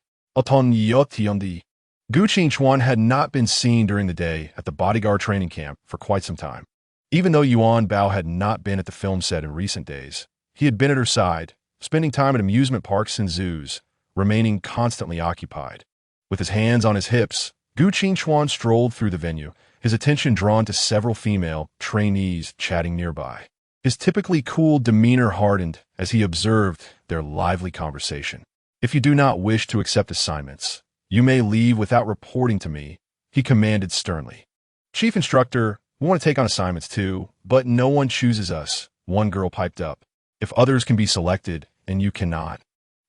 Gu Qingchuan had not been seen during the day at the bodyguard training camp for quite some time. Even though Yuanbao had not been at the film set in recent days, he had been at her side, spending time at amusement parks and zoos, remaining constantly occupied. With his hands on his hips, Gu Qingchuan strolled through the venue, his attention drawn to several female trainees chatting nearby. His typically cool demeanor hardened as he observed their lively conversation. If you do not wish to accept assignments, you may leave without reporting to me, he commanded sternly. Chief instructor, we want to take on assignments too, but no one chooses us, one girl piped up. If others can be selected and you cannot,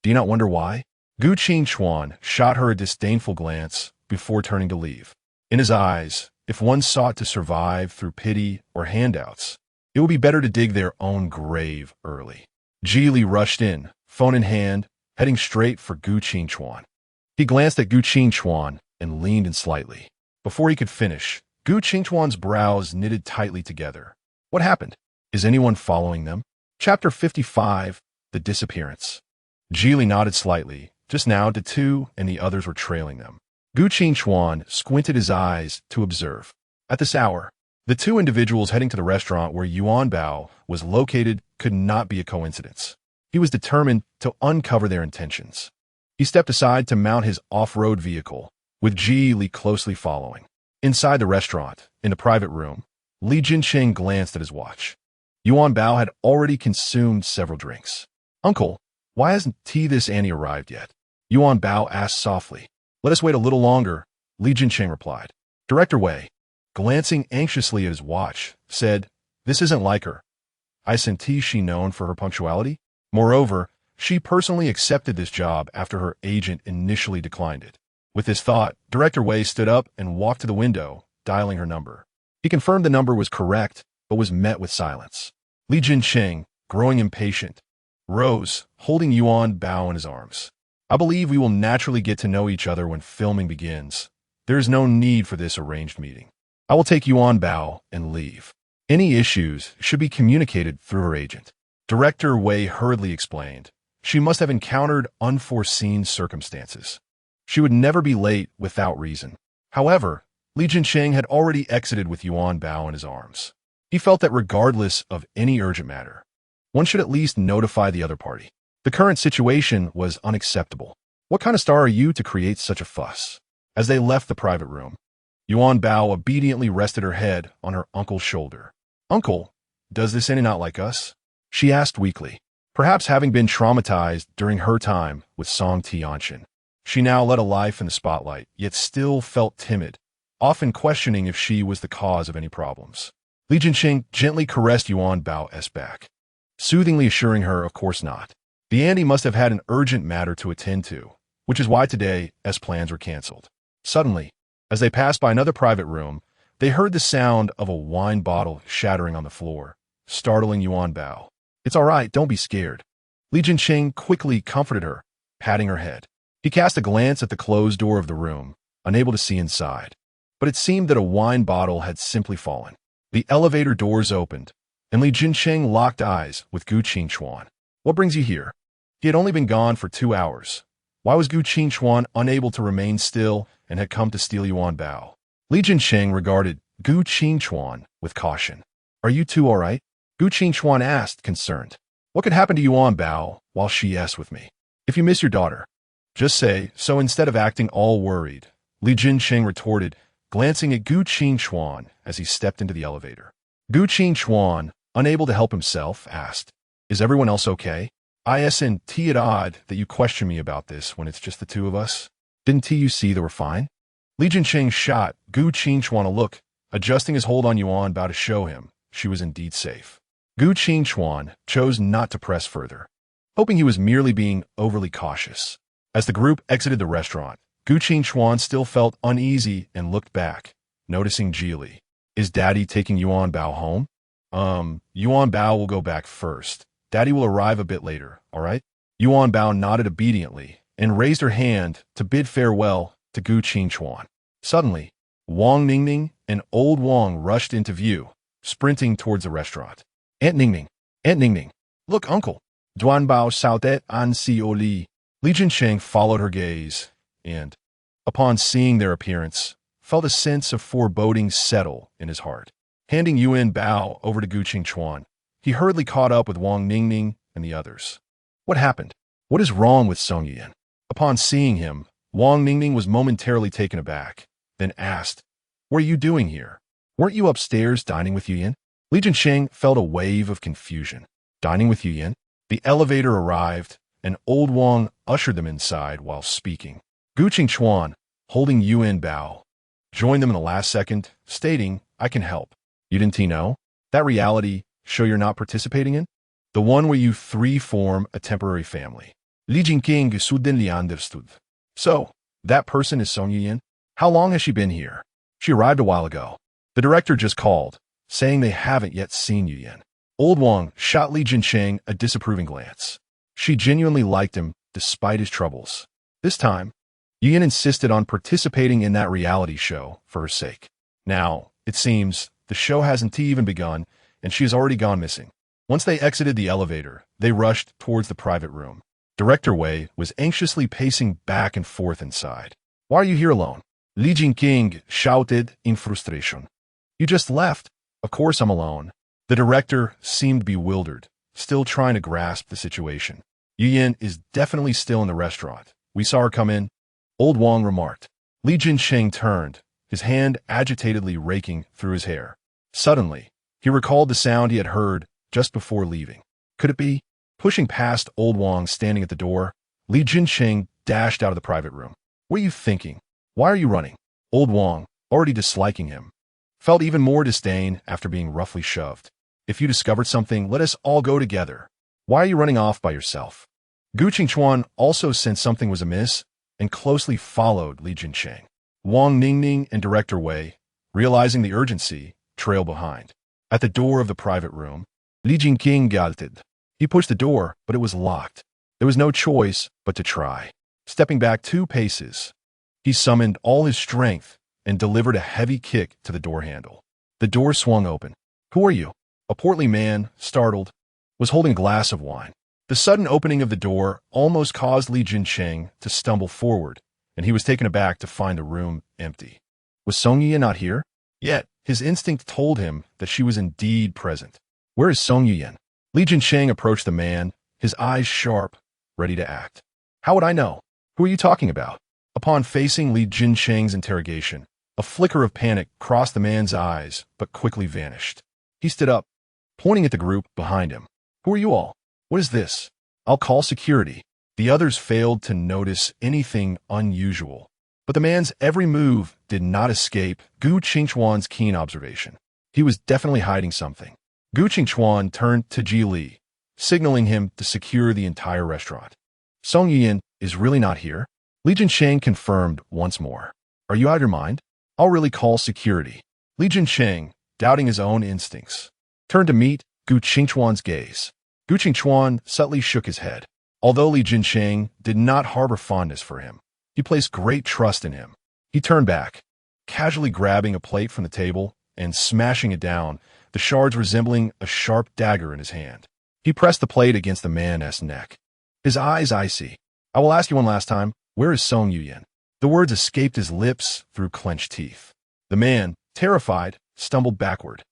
do you not wonder why? Gu Qingchuan shot her a disdainful glance before turning to leave. In his eyes, if one sought to survive through pity or handouts, it would be better to dig their own grave early. Ji Li rushed in, phone in hand, heading straight for Gu Qingchuan. He glanced at Gu Qingchuan and leaned in slightly. Before he could finish, Gu Qingchuan's brows knitted tightly together. What happened? Is anyone following them? Chapter 55, The Disappearance. Ji Li nodded slightly. Just now, Tu and the others were trailing them. Gu Qingchuan squinted his eyes to observe. At this hour, the two individuals heading to the restaurant where Yuanbao was located could not be a coincidence. He was determined to uncover their intentions. He stepped aside to mount his off-road vehicle, with Ji Li closely following. Inside the restaurant, in the private room, Li Jincheng glanced at his watch. Yuanbao had already consumed several drinks. Uncle, why hasn't this Annie arrived yet? Yuanbao asked softly. Let us wait a little longer, Li Jincheng replied. Director Wei, glancing anxiously at his watch, said, this isn't like her. Isn't she known for her punctuality? Moreover, she personally accepted this job after her agent initially declined it. With this thought, Director Wei stood up and walked to the window, dialing her number. He confirmed the number was correct, but was met with silence. Li Jincheng, growing impatient, rose, holding Yuanbao in his arms. I believe we will naturally get to know each other when filming begins. There is no need for this arranged meeting. I will take Yuanbao and leave. Any issues should be communicated through her agent. Director Wei hurriedly explained. She must have encountered unforeseen circumstances. She would never be late without reason. However, Li Jincheng had already exited with Yuanbao in his arms. He felt that regardless of any urgent matter, one should at least notify the other party. The current situation was unacceptable. What kind of star are you to create such a fuss? As they left the private room, Yuanbao obediently rested her head on her uncle's shoulder. Uncle, does this in and out like us? She asked weakly. Perhaps having been traumatized during her time with Song Tianchen, she now led a life in the spotlight, yet still felt timid, often questioning if she was the cause of any problems. Li Jincheng gently caressed Yuanbao's back, soothingly assuring her, of course not. The Andy must have had an urgent matter to attend to, which is why today, as plans were canceled. Suddenly, as they passed by another private room, they heard the sound of a wine bottle shattering on the floor, startling Yuanbao. It's all right, don't be scared. Li Jincheng quickly comforted her, patting her head. He cast a glance at the closed door of the room, unable to see inside. But it seemed that a wine bottle had simply fallen. The elevator doors opened, and Li Jincheng locked eyes with Gu Qingchuan. What brings you here? He had only been gone for 2 hours. Why was Gu Qingchuan unable to remain still and had come to steal Yuanbao? Li Jincheng regarded Gu Qingchuan with caution. Are you two all right? Gu Qingchuan asked, concerned. What could happen to Yuanbao while she is with me? If you miss your daughter, just say so instead of acting all worried, Li Jincheng retorted, glancing at Gu Qingchuan as he stepped into the elevator. Gu Qingchuan, unable to help himself, asked, Is everyone else okay? Isn't it odd that you question me about this when it's just the two of us? Didn't you see they were fine? Li Jincheng shot Gu Qingchuan a look, adjusting his hold on Yuanbao to show him she was indeed safe. Gu Qingchuan chose not to press further, hoping he was merely being overly cautious. As the group exited the restaurant, Gu Qingchuan still felt uneasy and looked back, noticing Geely. Is Daddy taking Yuanbao home? Yuanbao will go back first. Daddy will arrive a bit later, all right? Yuanbao nodded obediently and raised her hand to bid farewell to Gu Qingchuan. Suddenly, Wang Ningning and old Wang rushed into view, sprinting towards the restaurant. Aunt Ningning, look, Uncle. Duanbao sautet an si Li. Li Jincheng followed her gaze and, upon seeing their appearance, felt a sense of foreboding settle in his heart. Handing Yuanbao over to Gu Qingchuan, he hurriedly caught up with Wang Ningning and the others. What happened? What is wrong with Song Yiyan? Upon seeing him, Wang Ningning was momentarily taken aback, then asked, What are you doing here? Weren't you upstairs dining with Yuyan? Li Jincheng felt a wave of confusion. Dining with Yuyan? The elevator arrived, and old Wang ushered them inside while speaking. Gu Qingchuan, holding Yuanbao, joined them in the last second, stating, I can help. You didn't know? That reality show you're not participating in? The one where you three form a temporary family. Li Jinking suddenly understood. So, that person is Song Yiyan? How long has she been here? She arrived a while ago. The director just called, saying they haven't yet seen Yuyan. Old Wang shot Li Jincheng a disapproving glance. She genuinely liked him despite his troubles. This time, Yuyan insisted on participating in that reality show for her sake. Now, it seems, the show hasn't even begun, and she has already gone missing. Once they exited the elevator, they rushed towards the private room. Director Wei was anxiously pacing back and forth inside. Why are you here alone? Li Jinking shouted in frustration. You just left. Of course I'm alone. The director seemed bewildered, still trying to grasp the situation. Yuyan is definitely still in the restaurant. We saw her come in. Old Wang remarked. Li Jincheng turned, his hand agitatedly raking through his hair. Suddenly, he recalled the sound he had heard just before leaving. Could it be? Pushing past old Wang standing at the door, Li Jincheng dashed out of the private room. What are you thinking? Why are you running? Old Wang, already disliking him, felt even more disdain after being roughly shoved. If you discovered something, let us all go together. Why are you running off by yourself? Gu Qingchuan also sensed something was amiss and closely followed Li Jincheng. Wang Ningning and Director Wei, realizing the urgency, trailed behind. At the door of the private room, Li Jinking galted. He pushed the door, but it was locked. There was no choice but to try. Stepping back 2 paces, he summoned all his strength and delivered a heavy kick to the door handle. The door swung open. "Who are you?" A portly man, startled, was holding a glass of wine. The sudden opening of the door almost caused Li Jincheng to stumble forward, and he was taken aback to find the room empty. Was Song Yuyan not here? Yet, his instinct told him that she was indeed present. "Where is Song Yuyan?" Li Jincheng approached the man, his eyes sharp, ready to act. "How would I know? Who are you talking about?" Upon facing Li Jincheng's interrogation, a flicker of panic crossed the man's eyes, but quickly vanished. He stood up, pointing at the group behind him. "Who are you all? What is this? I'll call security." The others failed to notice anything unusual, but the man's every move did not escape Gu Qingchuan's keen observation. He was definitely hiding something. Gu Qingchuan turned to Ji Li, signaling him to secure the entire restaurant. "Song Yuyan is really not here?" Li Jincheng confirmed once more. "Are you out of your mind? I'll really call security." Li Jincheng, doubting his own instincts, turned to meet Gu Qingchuan's gaze. Gu Qingchuan subtly shook his head. Although Li Jincheng did not harbor fondness for him, he placed great trust in him. He turned back, casually grabbing a plate from the table and smashing it down, the shards resembling a sharp dagger in his hand. He pressed the plate against the man's neck, his eyes icy. "I will ask you one last time, where is Song Yuyan?" The words escaped his lips through clenched teeth. The man, terrified, stumbled backward,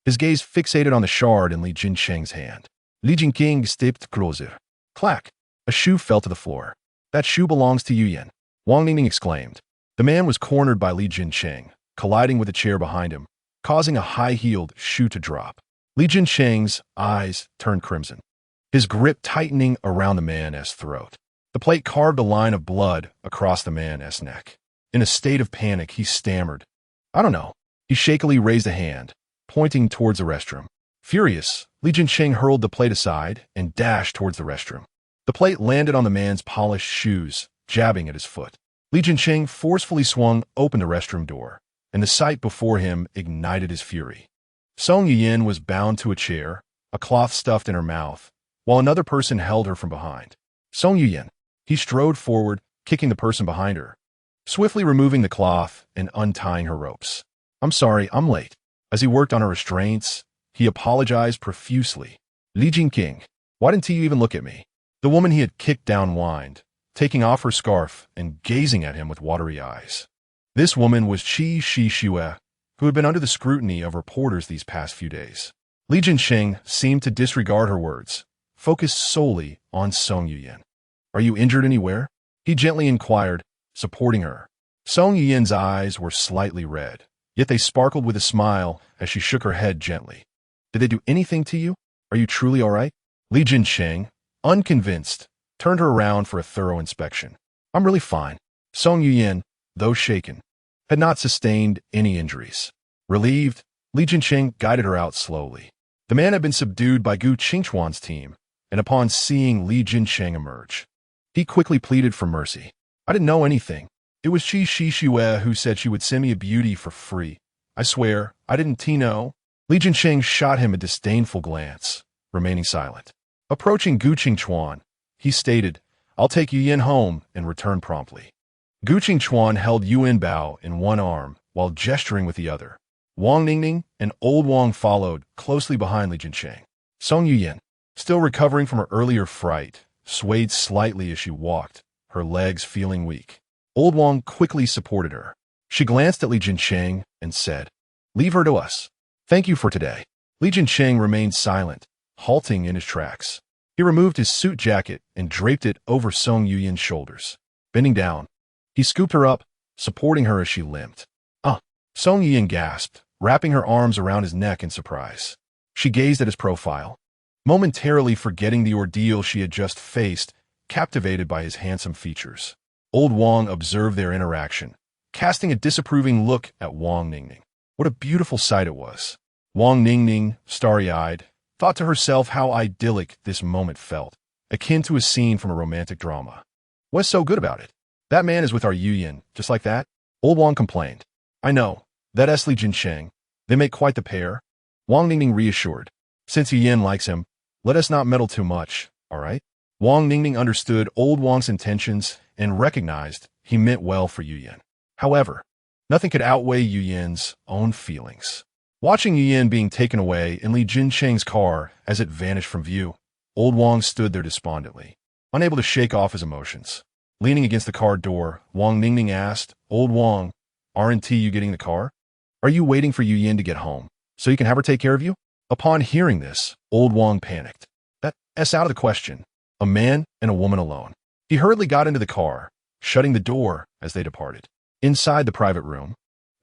his gaze fixated on the shard in Li Jincheng's hand. Li Jincheng stepped closer. Clack! A shoe fell to the floor. "That shoe belongs to Yuyan," Wang Ningning exclaimed. The man was cornered by Li Jincheng, colliding with a chair behind him, causing a high-heeled shoe to drop. Li Jincheng's eyes turned crimson, his grip tightening around the man's throat. The plate carved a line of blood across the man's neck. In a state of panic, he stammered, "I don't know." He shakily raised a hand, pointing towards the restroom. Furious, Li Jincheng hurled the plate aside and dashed towards the restroom. The plate landed on the man's polished shoes, jabbing at his foot. Li Jincheng forcefully swung open the restroom door, and the sight before him ignited his fury. Song Yuyan was bound to a chair, a cloth stuffed in her mouth, while another person held her from behind. "Song Yuyan." He strode forward, kicking the person behind her, swiftly removing the cloth and untying her ropes. "I'm sorry, I'm late." As he worked on her restraints, he apologized profusely. "Li Jincheng, why didn't you even look at me?" The woman he had kicked down whined, taking off her scarf and gazing at him with watery eyes. This woman was Qi Shixue, who had been under the scrutiny of reporters these past few days. Li Jincheng seemed to disregard her words, focused solely on Song Yuyan. "Are you injured anywhere?" he gently inquired, supporting her. Song Yuyan's eyes were slightly red, yet they sparkled with a smile as she shook her head gently. "Did they do anything to you? Are you truly all right?" Li Jincheng, unconvinced, turned her around for a thorough inspection. "I'm really fine." Song Yuyan, though shaken, had not sustained any injuries. Relieved, Li Jincheng guided her out slowly. The man had been subdued by Gu Qingchuan's team, and upon seeing Li Jincheng emerge, he quickly pleaded for mercy. "I didn't know anything. It was Qi Shixue who said she would send me a beauty for free. I swear, I didn't know." Li Jincheng shot him a disdainful glance, remaining silent. Approaching Gu Qingchuan, he stated, "I'll take Yuyan home and return promptly." Gu Qingchuan held Yuanbao in one arm while gesturing with the other. Wang Ningning and old Wang followed closely behind Li Jincheng. Song Yuyan, still recovering from her earlier fright, swayed slightly as she walked, her legs feeling weak. Old Wang quickly supported her. She glanced at Li Jincheng and said, "Leave her to us. Thank you for today." Li Jincheng remained silent, halting in his tracks. He removed his suit jacket and draped it over Song Yuyan's shoulders. Bending down, he scooped her up, supporting her as she limped. Song Yuyan gasped, wrapping her arms around his neck in surprise. She gazed at his profile, momentarily forgetting the ordeal she had just faced, captivated by his handsome features. Old Wang observed their interaction, casting a disapproving look at Wang Ningning. What a beautiful sight it was. Wang Ningning, starry-eyed, thought to herself how idyllic this moment felt, akin to a scene from a romantic drama. "What's so good about it? That man is with our Yuyan, just like that?" Old Wang complained. "I know, that's Li Jincheng. They make quite the pair," Wang Ningning reassured. Since Yuyan likes him, Let us not meddle too much, all right? Wang Ningning understood old Wang's intentions and recognized he meant well for Yu Yin. However, nothing could outweigh Yu Yin's own feelings. Watching Yu Yin being taken away in Li Jincheng's car as it vanished from view, old Wang stood there despondently, unable to shake off his emotions. Leaning against the car door, Wang Ningning asked, "Old Wang, aren't you getting the car? Are you waiting for Yu Yin to get home so you can have her take care of you?" Upon hearing this, old Wang panicked. That's out of the question. A man and a woman alone. He hurriedly got into the car, shutting the door as they departed. Inside the private room,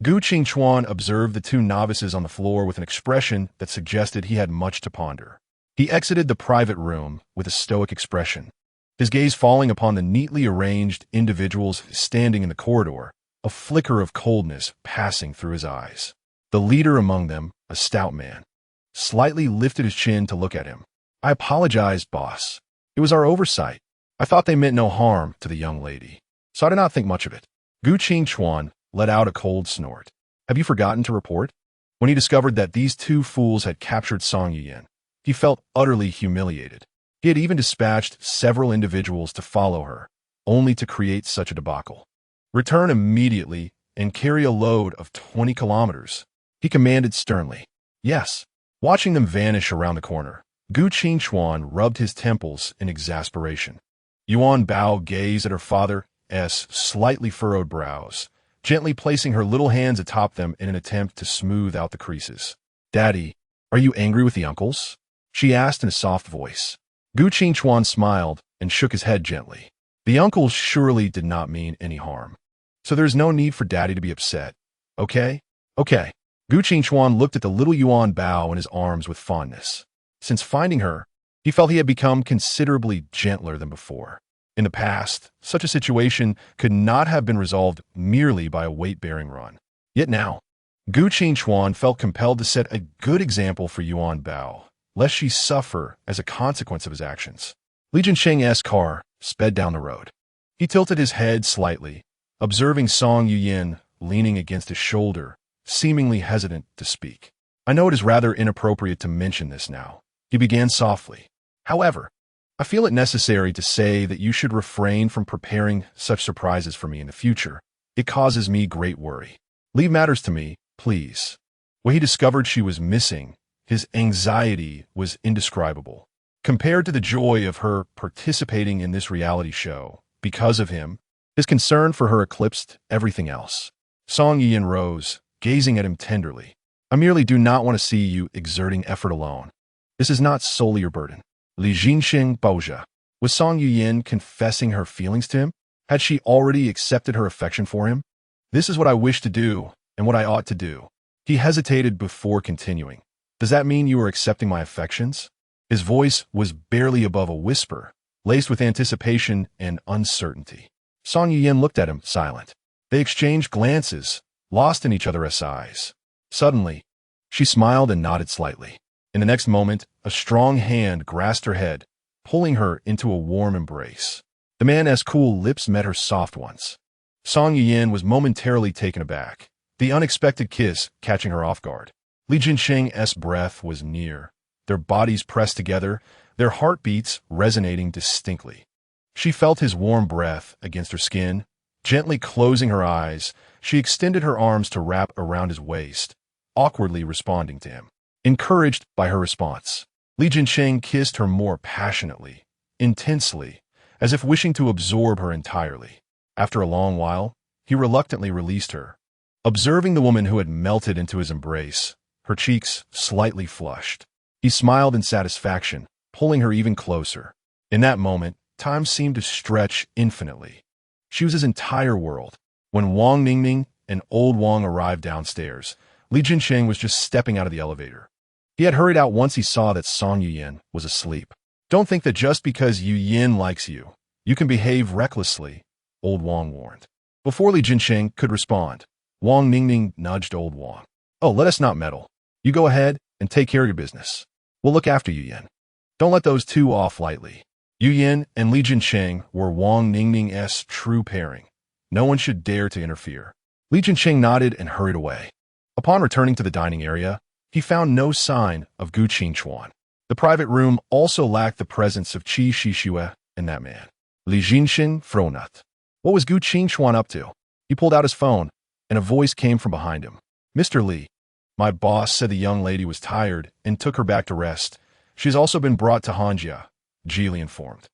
Gu Qingchuan observed the two novices on the floor with an expression that suggested he had much to ponder. He exited the private room with a stoic expression, his gaze falling upon the neatly arranged individuals standing in the corridor, a flicker of coldness passing through his eyes. The leader among them, a stout man, slightly lifted his chin to look at him. "I apologize, boss. It was our oversight. I thought they meant no harm to the young lady, so I did not think much of it." Gu Qingchuan let out a cold snort. "Have you forgotten to report?" When he discovered that these two fools had captured Song Yuyan, he felt utterly humiliated. He had even dispatched several individuals to follow her, only to create such a debacle. "Return immediately and carry a load of 20 kilometers," he commanded sternly. "Yes." Watching them vanish around the corner, Gu Qingchuan rubbed his temples in exasperation. Yuanbao gazed at her father's slightly furrowed brows, gently placing her little hands atop them in an attempt to smooth out the creases. "Daddy, are you angry with the uncles?" she asked in a soft voice. Gu Qingchuan smiled and shook his head gently. "The uncles surely did not mean any harm, so there's no need for Daddy to be upset. Okay? Okay." Gu Qingchuan looked at the little Yuanbao in his arms with fondness. Since finding her, he felt he had become considerably gentler than before. In the past, such a situation could not have been resolved merely by a weight-bearing run. Yet now, Gu Qingchuan felt compelled to set a good example for Yuanbao, lest she suffer as a consequence of his actions. Li Jincheng's car sped down the road. He tilted his head slightly, observing Song Yuyin leaning against his shoulder, seemingly hesitant to speak. "I know it is rather inappropriate to mention this now," he began softly. "However, I feel it necessary to say that you should refrain from preparing such surprises for me in the future. It causes me great worry. Leave matters to me, please." When he discovered she was missing, his anxiety was indescribable. Compared to the joy of her participating in this reality show, because of him, his concern for her eclipsed everything else. Song Yiyan rose, gazing at him tenderly. "I merely do not want to see you exerting effort alone. This is not solely your burden." Li Jincheng Boja. Was Song Yuyin confessing her feelings to him? Had she already accepted her affection for him? "This is what I wish to do, and what I ought to do." He hesitated before continuing. "Does that mean you are accepting my affections?" His voice was barely above a whisper, laced with anticipation and uncertainty. Song Yuyin looked at him, silent. They exchanged glances, lost in each other's eyes. Suddenly, she smiled and nodded slightly. In the next moment, a strong hand grasped her head, pulling her into a warm embrace. The man's cool lips met her soft ones. Song Yuyin was momentarily taken aback, the unexpected kiss catching her off guard. Li Jincheng's breath was near, their bodies pressed together, their heartbeats resonating distinctly. She felt his warm breath against her skin. Gently closing her eyes, she extended her arms to wrap around his waist, awkwardly responding to him. Encouraged by her response, Li Jincheng kissed her more passionately, intensely, as if wishing to absorb her entirely. After a long while, he reluctantly released her. Observing the woman who had melted into his embrace, her cheeks slightly flushed, he smiled in satisfaction, pulling her even closer. In that moment, time seemed to stretch infinitely. She was his entire world. When Wang Ningning and old Wang arrived downstairs, Li Jincheng was just stepping out of the elevator. He had hurried out once he saw that Song Yuyin was asleep. "Don't think that just because Yuyin likes you, you can behave recklessly," old Wang warned. Before Li Jincheng could respond, Wang Ningning nudged old Wang. "Oh, let us not meddle. You go ahead and take care of your business. We'll look after Yuyin. Don't let those two off lightly." Yuyin and Li Jincheng were Wang Ningning's true pairing. No one should dare to interfere. Li Jincheng nodded and hurried away. Upon returning to the dining area, he found no sign of Gu Qingchuan. The private room also lacked the presence of Qi Shixue and that man. Li Jinxin Fronat. What was Gu Qingxuan up to? He pulled out his phone, and a voice came from behind him. Mr. Li. My boss said the young lady was tired and took her back to rest. She has also been brought to Hanjia, Geely informed.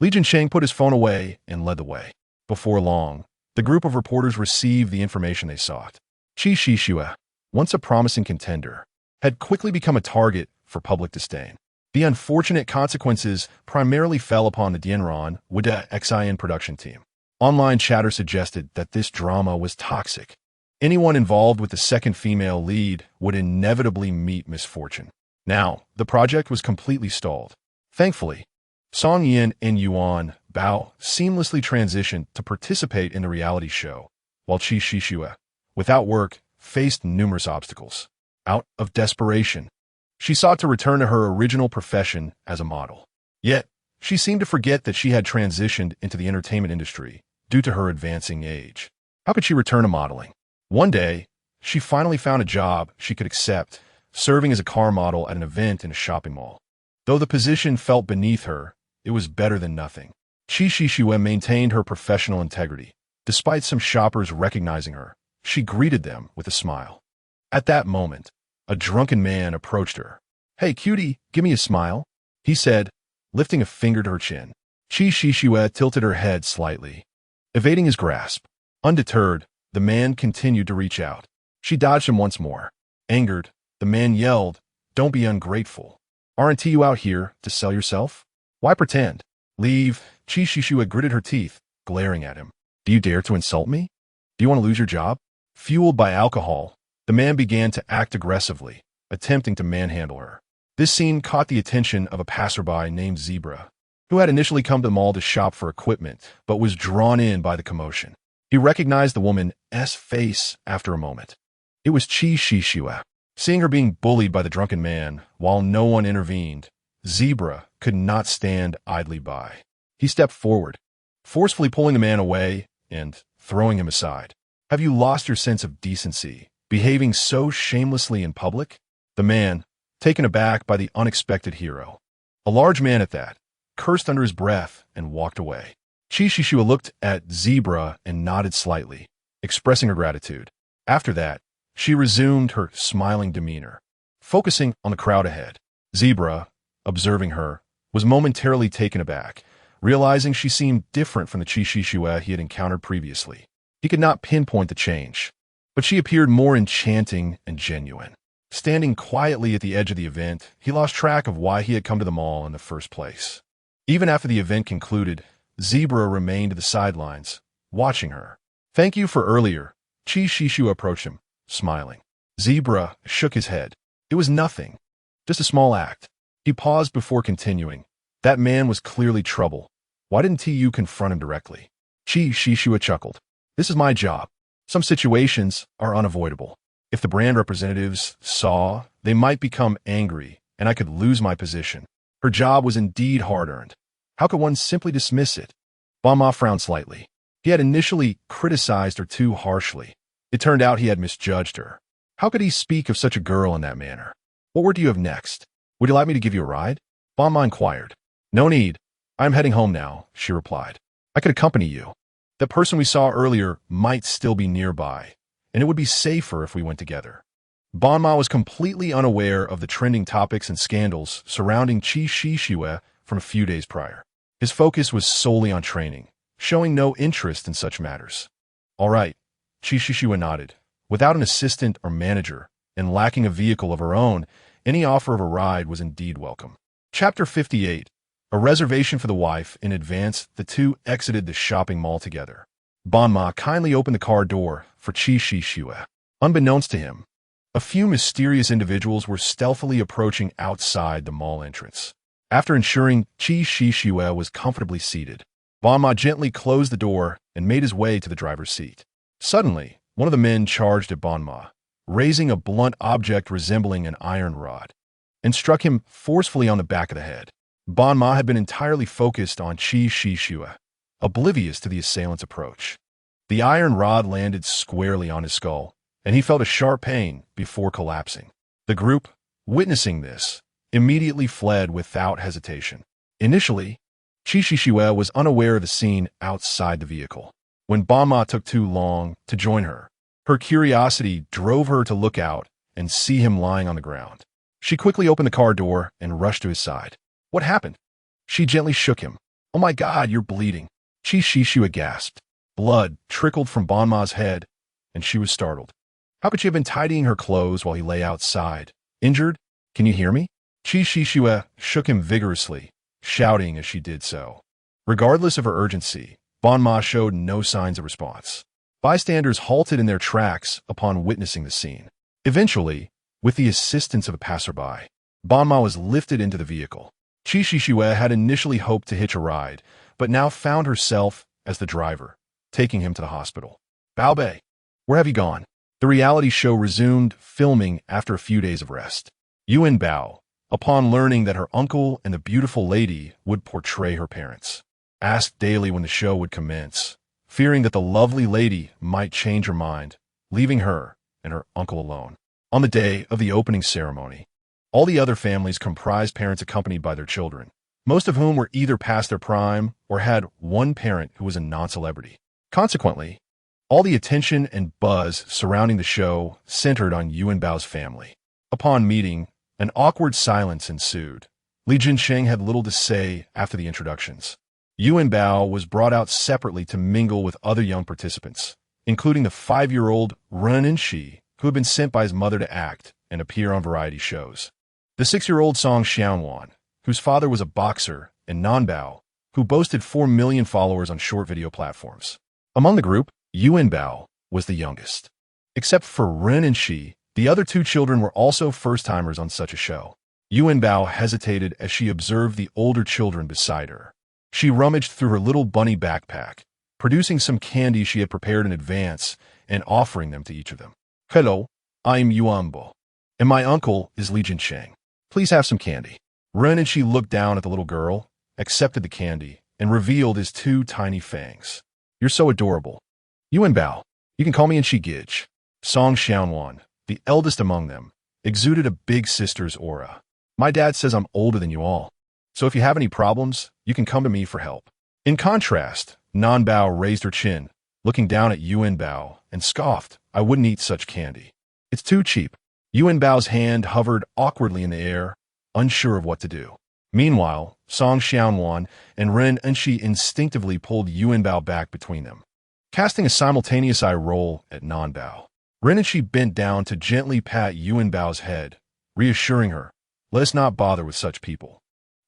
Li Jinsheng put his phone away and led the way. Before long, the group of reporters received the information they sought. Qi Shixue, once a promising contender, had quickly become a target for public disdain. The unfortunate consequences primarily fell upon the Dianran with the Xin production team. Online chatter suggested that this drama was toxic. Anyone involved with the second female lead would inevitably meet misfortune. Now, the project was completely stalled. Thankfully, Song Yin and Yuanbao seamlessly transitioned to participate in the reality show, while Qi Shixue, without work, faced numerous obstacles. Out of desperation, she sought to return to her original profession as a model. Yet, she seemed to forget that she had transitioned into the entertainment industry due to her advancing age. How could she return to modeling? One day, she finally found a job she could accept, serving as a car model at an event in a shopping mall. Though the position felt beneath her, it was better than nothing. Qi Shixue maintained her professional integrity. Despite some shoppers recognizing her, she greeted them with a smile. At that moment, a drunken man approached her. Hey, cutie, give me a smile, he said, lifting a finger to her chin. Qi Shixue tilted her head slightly, evading his grasp. Undeterred, the man continued to reach out. She dodged him once more. Angered, the man yelled, Don't be ungrateful. Aren't you out here to sell yourself? Why pretend? Leave. Qi Shixue gritted her teeth, glaring at him. Do you dare to insult me? Do you want to lose your job? Fueled by alcohol, the man began to act aggressively, attempting to manhandle her. This scene caught the attention of a passerby named Zebra, who had initially come to the mall to shop for equipment, but was drawn in by the commotion. He recognized the woman's face after a moment. It was Qi Shixue. Seeing her being bullied by the drunken man, while no one intervened, Zebra could not stand idly by. He stepped forward, forcefully pulling the man away and throwing him aside. Have you lost your sense of decency, behaving so shamelessly in public? The man, taken aback by the unexpected hero, a large man at that, cursed under his breath and walked away. Qi Shixue looked at Zebra and nodded slightly, expressing her gratitude. After that, she resumed her smiling demeanor, focusing on the crowd ahead. Zebra, observing her, was momentarily taken aback, realizing she seemed different from the Qi Shixue he had encountered previously. He could not pinpoint the change, but she appeared more enchanting and genuine. Standing quietly at the edge of the event, he lost track of why he had come to the mall in the first place. Even after the event concluded, Zebra remained at the sidelines, watching her. Thank you for earlier. Qi Shixue approached him, smiling. Zebra shook his head. It was nothing. Just a small act. He paused before continuing. That man was clearly trouble. Why didn't you confront him directly? Qi Shixue chuckled. This is my job. Some situations are unavoidable. If the brand representatives saw, they might become angry, and I could lose my position. Her job was indeed hard-earned. How could one simply dismiss it? Bama frowned slightly. He had initially criticized her too harshly. It turned out he had misjudged her. How could he speak of such a girl in that manner? What word do you have next? Would you like me to give you a ride? Bama inquired. No need. I am heading home now, she replied. I could accompany you. The person we saw earlier might still be nearby, and it would be safer if we went together. Banma was completely unaware of the trending topics and scandals surrounding Qi Shixue from a few days prior. His focus was solely on training, showing no interest in such matters. All right, Qi Shixue nodded. Without an assistant or manager, and lacking a vehicle of her own, any offer of a ride was indeed welcome. Chapter 58. A reservation for the wife. In advance, the two exited the shopping mall together. Banma kindly opened the car door for Qi Shixue. Unbeknownst to him, a few mysterious individuals were stealthily approaching outside the mall entrance. After ensuring Qi Shixue was comfortably seated, Banma gently closed the door and made his way to the driver's seat. Suddenly, one of the men charged at Banma, raising a blunt object resembling an iron rod, and struck him forcefully on the back of the head. Banma had been entirely focused on Qi Shixue, oblivious to the assailant's approach. The iron rod landed squarely on his skull, and he felt a sharp pain before collapsing. The group, witnessing this, immediately fled without hesitation. Initially, Qi was unaware of the scene outside the vehicle. When Banma took too long to join her, her curiosity drove her to look out and see him lying on the ground. She quickly opened the car door and rushed to his side. What happened? She gently shook him. Oh my God, you're bleeding. Qi gasped. Blood trickled from Banma's head, and she was startled. How could she have been tidying her clothes while he lay outside? Injured? Can you hear me? Qi shook him vigorously, shouting as she did so. Regardless of her urgency, Banma showed no signs of response. Bystanders halted in their tracks upon witnessing the scene. Eventually, with the assistance of a passerby, Banma was lifted into the vehicle. Qi had initially hoped to hitch a ride, but now found herself as the driver, taking him to the hospital. Baobei, where have you gone? The reality show resumed filming after a few days of rest. Yuanbao, upon learning that her uncle and the beautiful lady would portray her parents, asked daily when the show would commence, fearing that the lovely lady might change her mind, leaving her and her uncle alone. On the day of the opening ceremony, all the other families comprised parents accompanied by their children, most of whom were either past their prime or had one parent who was a non-celebrity. Consequently, all the attention and buzz surrounding the show centered on Yuanbao's family. Upon meeting, an awkward silence ensued. Li Jinsheng had little to say after the introductions. Yuanbao was brought out separately to mingle with other young participants, including the 5-year-old Ren Shi, who had been sent by his mother to act and appear on variety shows. The 6-year-old Song Xianwan, whose father was a boxer, and Nanbao, who boasted 4 million followers on short video platforms. Among the group, Yuanbao was the youngest. Except for Ren Shi, the other 2 children were also first-timers on such a show. Yuanbao hesitated as she observed the older children beside her. She rummaged through her little bunny backpack, producing some candy she had prepared in advance and offering them to each of them. Hello, I'm Yuanbao, and my uncle is Li Jinsheng. Please have some candy. Ren Shi looked down at the little girl, accepted the candy, and revealed his 2 tiny fangs. You're so adorable. Yuanbao, you can call me Gidge. Song Xianwan, the eldest among them, exuded a big sister's aura. My dad says I'm older than you all, so if you have any problems, you can come to me for help. In contrast, Nanbao raised her chin, looking down at Yuanbao, and scoffed, I wouldn't eat such candy. It's too cheap. Yuanbao's hand hovered awkwardly in the air, unsure of what to do. Meanwhile, Song Xianwan and Ren Shi instinctively pulled Yuanbao back between them, casting a simultaneous eye roll at Nanbao. Ren Shi bent down to gently pat Yuanbao's head, reassuring her, let us not bother with such people.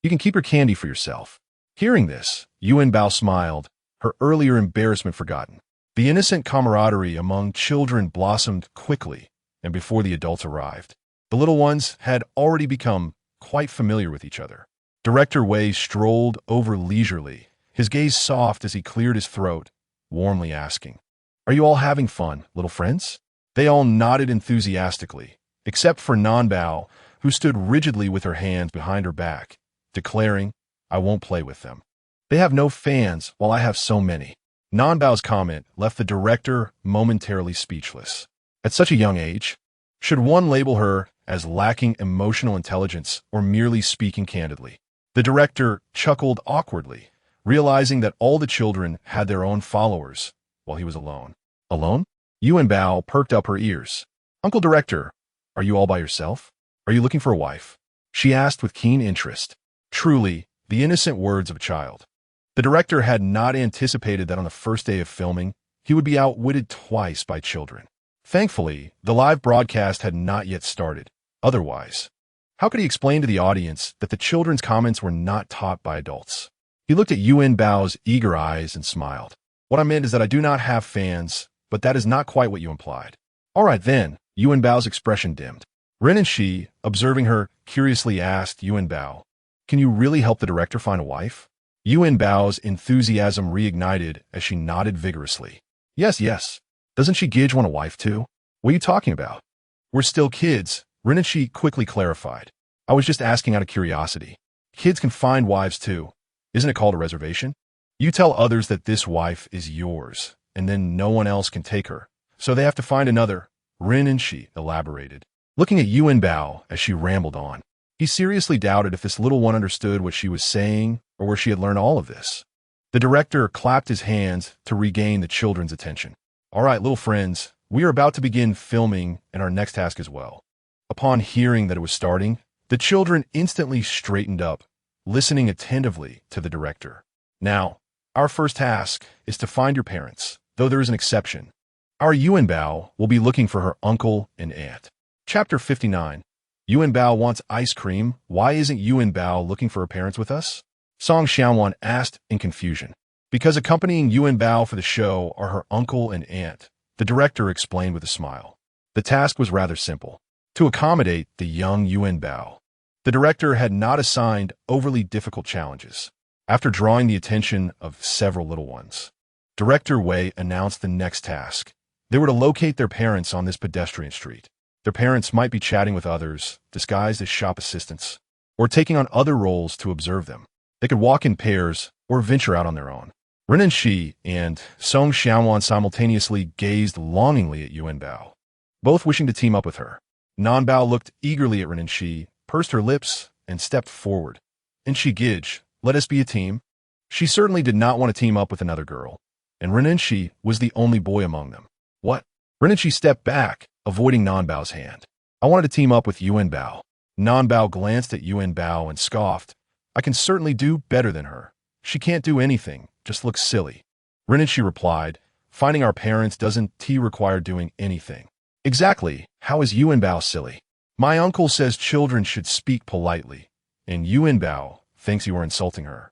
You can keep your candy for yourself. Hearing this, Yuanbao smiled, her earlier embarrassment forgotten. The innocent camaraderie among children blossomed quickly, and before the adults arrived, the little ones had already become quite familiar with each other. Director Wei strolled over leisurely, his gaze soft as he cleared his throat, warmly asking, Are you all having fun, little friends? They all nodded enthusiastically, except for Nanbao, who stood rigidly with her hands behind her back, declaring, I won't play with them. They have no fans while I have so many. Nanbao's comment left the director momentarily speechless. At such a young age, should one label her as lacking emotional intelligence or merely speaking candidly? The director chuckled awkwardly, realizing that all the children had their own followers, while he was alone. Alone? Yuanbao perked up her ears. Uncle Director, are you all by yourself? Are you looking for a wife? She asked with keen interest. Truly, the innocent words of a child. The director had not anticipated that on the first day of filming, he would be outwitted twice by children. Thankfully, the live broadcast had not yet started. Otherwise, how could he explain to the audience that the children's comments were not taught by adults? He looked at Yuanbao's eager eyes and smiled. What I meant is that I do not have fans, but that is not quite what you implied. All right then, Yuanbao's expression dimmed. Ren Shi, observing her, curiously asked Yuanbao, Can you really help the director find a wife? Yuanbao's enthusiasm reignited as she nodded vigorously. Yes. Doesn't Gidge want a wife too? What are you talking about? We're still kids, Ren Shi quickly clarified. I was just asking out of curiosity. Kids can find wives too. Isn't it called a reservation? You tell others that this wife is yours, and then no one else can take her, so they have to find another, Ren Shi elaborated, looking at Yuanbao as she rambled on. He seriously doubted if this little one understood what she was saying or where she had learned all of this. The director clapped his hands to regain the children's attention. All right, little friends, we are about to begin filming and our next task as well. Upon hearing that it was starting, the children instantly straightened up, listening attentively to the director. Now, our first task is to find your parents, though there is an exception. Our Yuanbao will be looking for her uncle and aunt. Chapter 59. Yuanbao wants ice cream. Why isn't Yuanbao looking for her parents with us? Song Xiaowan asked in confusion. Because accompanying Yuanbao for the show are her uncle and aunt, the director explained with a smile. The task was rather simple. To accommodate the young Yuanbao, the director had not assigned overly difficult challenges. After drawing the attention of several little ones, Director Wei announced the next task. They were to locate their parents on this pedestrian street. Their parents might be chatting with others, disguised as shop assistants, or taking on other roles to observe them. They could walk in pairs or venture out on their own. Ren and Shi and Song Xiaowan simultaneously gazed longingly at Yuanbao, both wishing to team up with her. Nanbao looked eagerly at Ren and Shi, pursed her lips, and stepped forward. And Shi Gij, let us be a team. She certainly did not want to team up with another girl, and Ren and Shi was the only boy among them. What? Ren and Shi stepped back, avoiding Nanbao's hand. I wanted to team up with Yuanbao. Nanbao glanced at Yuanbao and scoffed. I can certainly do better than her. She can't do anything, just looks silly. Ren and Shi replied, finding our parents doesn't require doing anything. Exactly, how is Yuanbao silly? My uncle says children should speak politely, and Yuanbao thinks you are insulting her.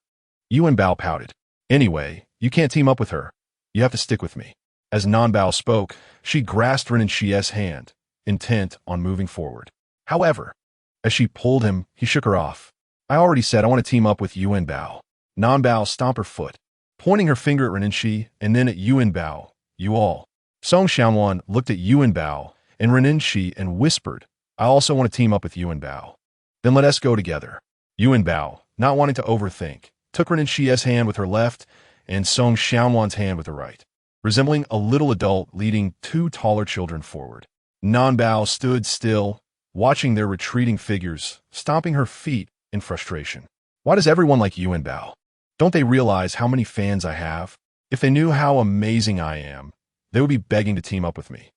Yuanbao pouted. Anyway, you can't team up with her. You have to stick with me. As Nanbao spoke, she grasped Ren and Shi's hand, intent on moving forward. However, as she pulled him, he shook her off. I already said I want to team up with Yuanbao. Nanbao stomped her foot, pointing her finger at Ren and Shi and then at Yuanbao. You all. Song Xiaowan looked at Yuanbao and Ren and Shi and whispered, I also want to team up with Yuanbao. Then let us go together. Yuanbao, not wanting to overthink, took Ren and Shi's hand with her left and Song Xiaowan's hand with her right, resembling a little adult leading two taller children forward. Nanbao stood still, watching their retreating figures, stomping her feet in frustration. Why does everyone like Yuanbao? Don't they realize how many fans I have? If they knew how amazing I am, they would be begging to team up with me.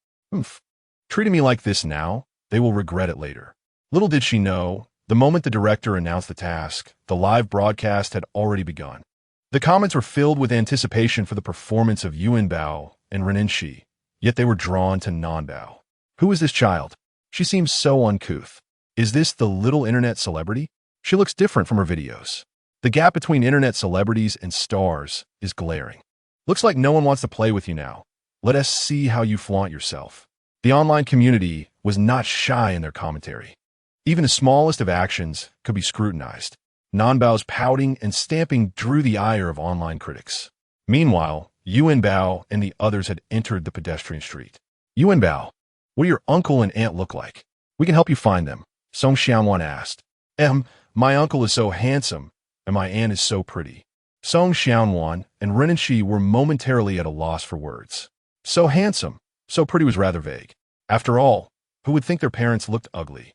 Treating me like this now, they will regret it later. Little did she know, the moment the director announced the task, the live broadcast had already begun. The comments were filled with anticipation for the performance of Yuanbao and Ren and Shi, yet they were drawn to Nanbao. Who is this child? She seems so uncouth. Is this the little internet celebrity? She looks different from her videos. The gap between internet celebrities and stars is glaring. Looks like no one wants to play with you now. Let us see how you flaunt yourself. The online community was not shy in their commentary. Even the smallest of actions could be scrutinized. Nanbao's pouting and stamping drew the ire of online critics. Meanwhile, Yuanbao and the others had entered the pedestrian street. Yuanbao, what do your uncle and aunt look like? We can help you find them, Song Xiaowan asked. My uncle is so handsome, and my aunt is so pretty. Song Xiaowan and Ren and Shi were momentarily at a loss for words. So handsome, so pretty was rather vague. After all, who would think their parents looked ugly?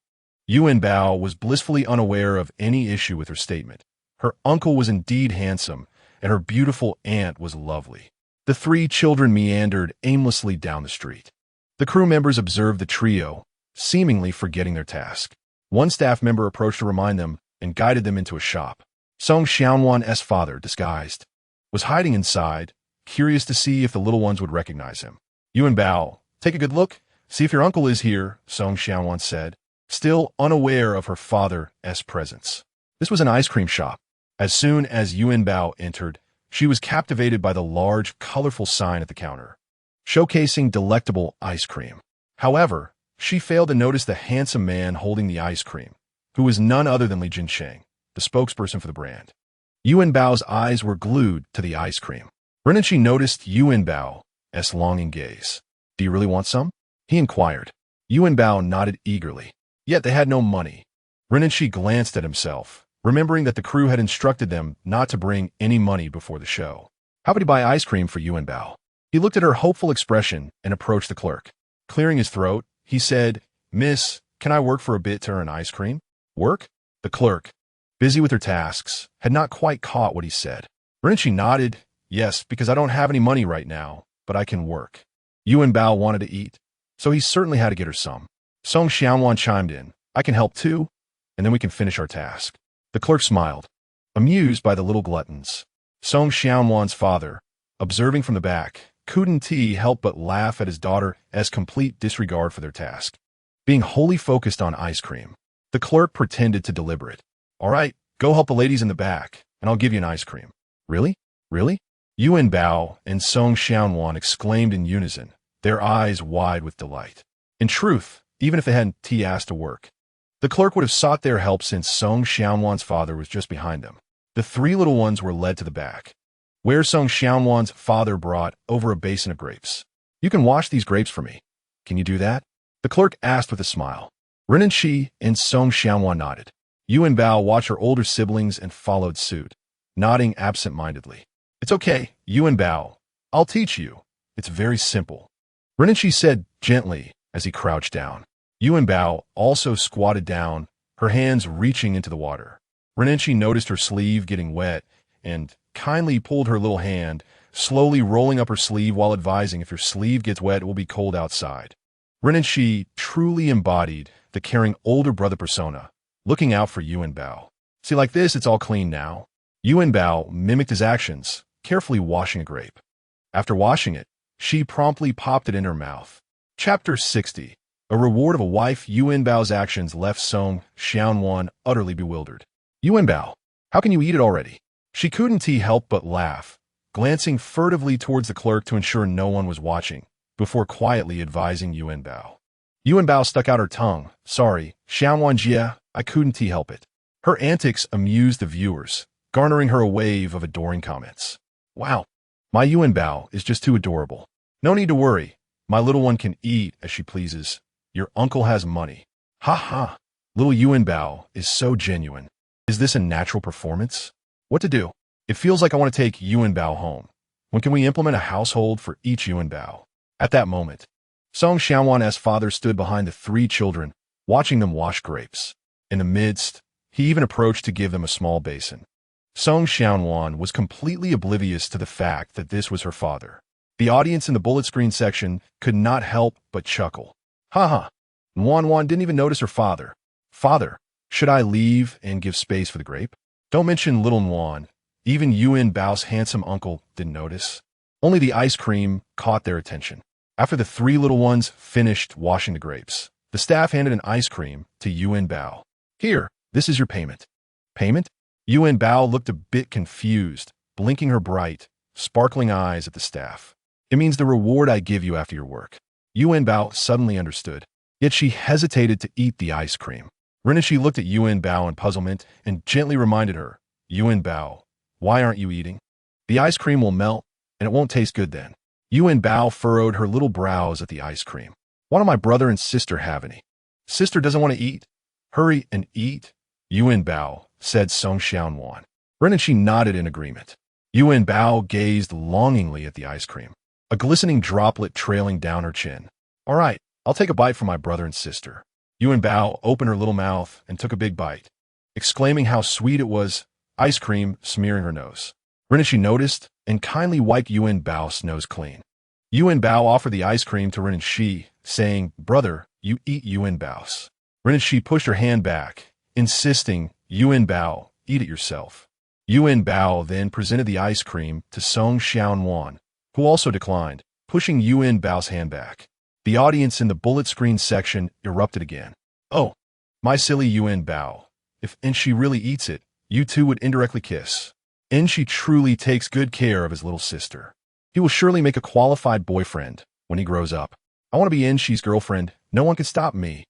Yuanbao was blissfully unaware of any issue with her statement. Her uncle was indeed handsome, and her beautiful aunt was lovely. The three children meandered aimlessly down the street. The crew members observed the trio, seemingly forgetting their task. One staff member approached to remind them and guided them into a shop. Song Xiaowan's father, disguised, was hiding inside, curious to see if the little ones would recognize him. Yuanbao, take a good look. See if your uncle is here, Song Xiaowan said, still unaware of her father's presence. This was an ice cream shop. As soon as Yuanbao entered, she was captivated by the large, colorful sign at the counter, showcasing delectable ice cream. However, she failed to notice the handsome man holding the ice cream, who was none other than Li Jinsheng, the spokesperson for the brand. Yuanbao's eyes were glued to the ice cream. Ren and Shi noticed Yuanbao's longing gaze. Do you really want some? He inquired. Yuanbao nodded eagerly. Yet they had no money. Ren and Shi glanced at himself, remembering that the crew had instructed them not to bring any money before the show. How could he buy ice cream for Yuanbao? He looked at her hopeful expression and approached the clerk. Clearing his throat, he said, Miss, can I work for a bit to earn ice cream? Work? The clerk, busy with her tasks, had not quite caught what he said. Renchi nodded. Yes, because I don't have any money right now, but I can work. Yuanbao wanted to eat, so he certainly had to get her some. Song Xiaowan chimed in. I can help too, and then we can finish our task. The clerk smiled, amused by the little gluttons. Song Xiaowan's father, observing from the back, couldn't help but laugh at his daughter's complete disregard for their task. Being wholly focused on ice cream, the clerk pretended to deliberate. All right, go help the ladies in the back, and I'll give you an ice cream. Really? Really? Yuanbao and Song Xiaowan exclaimed in unison, their eyes wide with delight. In truth, even if they hadn't asked to work, the clerk would have sought their help since Song Xiaowan's father was just behind them. The three little ones were led to the back, where Song Xiaowan's father brought over a basin of grapes. You can wash these grapes for me. Can you do that? The clerk asked with a smile. Renchi and Song Xiaowan nodded. Yuanbao watched her older siblings and followed suit, nodding absent-mindedly. It's okay, Yuanbao. I'll teach you. It's very simple. Renchi said gently as he crouched down. Yuanbao also squatted down, her hands reaching into the water. Renchi noticed her sleeve getting wet and kindly pulled her little hand, slowly rolling up her sleeve while advising if your sleeve gets wet, it will be cold outside. Renchi truly embodied the caring older brother persona, looking out for Yuanbao. See, like this, it's all clean now. Yuanbao mimicked his actions, carefully washing a grape. After washing it, she promptly popped it in her mouth. Chapter 60. A reward of a wife. Yuanbao's actions left Song Xiaowan utterly bewildered. Yuanbao, how can you eat it already? She couldn't help but laugh, glancing furtively towards the clerk to ensure no one was watching, before quietly advising Yuanbao. Yuanbao stuck out her tongue. Sorry, Xiaowan Jia, I couldn't help it. Her antics amused the viewers, garnering her a wave of adoring comments. Wow, my Yuanbao is just too adorable. No need to worry, my little one can eat as she pleases. Your uncle has money. Ha ha, little Yuanbao is so genuine. Is this a natural performance? What to do? It feels like I want to take Yuanbao home. When can we implement a household for each Yuanbao? At that moment, Song Xiaowan's father stood behind the three children, watching them wash grapes. In the midst, he even approached to give them a small basin. Song Xiaowan was completely oblivious to the fact that this was her father. The audience in the bullet screen section could not help but chuckle. Ha. Wan didn't even notice her father. Father, should I leave and give space for the grape? Don't mention little Wan. Even Yuanbao's handsome uncle didn't notice. Only the ice cream caught their attention. After the three little ones finished washing the grapes, the staff handed an ice cream to Yuanbao. Here, this is your payment. Payment? Yuanbao looked a bit confused, blinking her bright, sparkling eyes at the staff. It means the reward I give you after your work. Yuanbao suddenly understood, yet she hesitated to eat the ice cream. Renchi looked at Yuanbao in puzzlement and gently reminded her, Yuanbao, why aren't you eating? The ice cream will melt, and it won't taste good then. Yuanbao furrowed her little brows at the ice cream. Why don't my brother and sister have any? Sister doesn't want to eat? Hurry and eat, Yuanbao, said Song Xiaowan. Renchi nodded in agreement. Yuanbao gazed longingly at the ice cream, a glistening droplet trailing down her chin. All right, I'll take a bite for my brother and sister. Yuanbao opened her little mouth and took a big bite, exclaiming how sweet it was, ice cream smearing her nose. Renchi noticed and kindly wiped Yuanbao's nose clean. Yuanbao offered the ice cream to Renchi, saying, Brother, you eat Yuanbao's. Renchi pushed her hand back, insisting, Yuanbao, eat it yourself. Yuanbao then presented the ice cream to Song Xiaowan, who also declined, pushing Yuanbao's hand back. The audience in the bullet screen section erupted again. Oh, my silly Yuanbao. If Enshi really eats it, you two would indirectly kiss. Enshi truly takes good care of his little sister. He will surely make a qualified boyfriend when he grows up. I want to be Enshi's girlfriend. No one can stop me.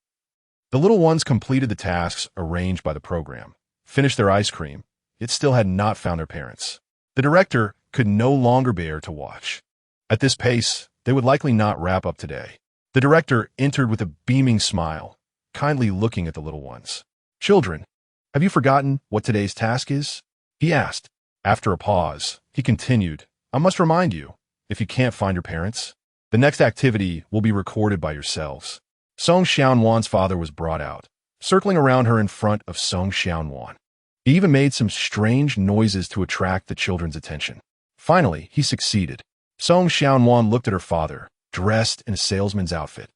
The little ones completed the tasks arranged by the program, finished their ice cream, yet still had not found their parents. The director could no longer bear to watch. At this pace, they would likely not wrap up today. The director entered with a beaming smile, kindly looking at the little ones. Children, have you forgotten what today's task is? He asked. After a pause, he continued, I must remind you, if you can't find your parents, the next activity will be recorded by yourselves. Song Xiaowan's father was brought out, circling around her in front of Song Xiaowan. He even made some strange noises to attract the children's attention. Finally, he succeeded. Song Xiaowan looked at her father, dressed in a salesman's outfit,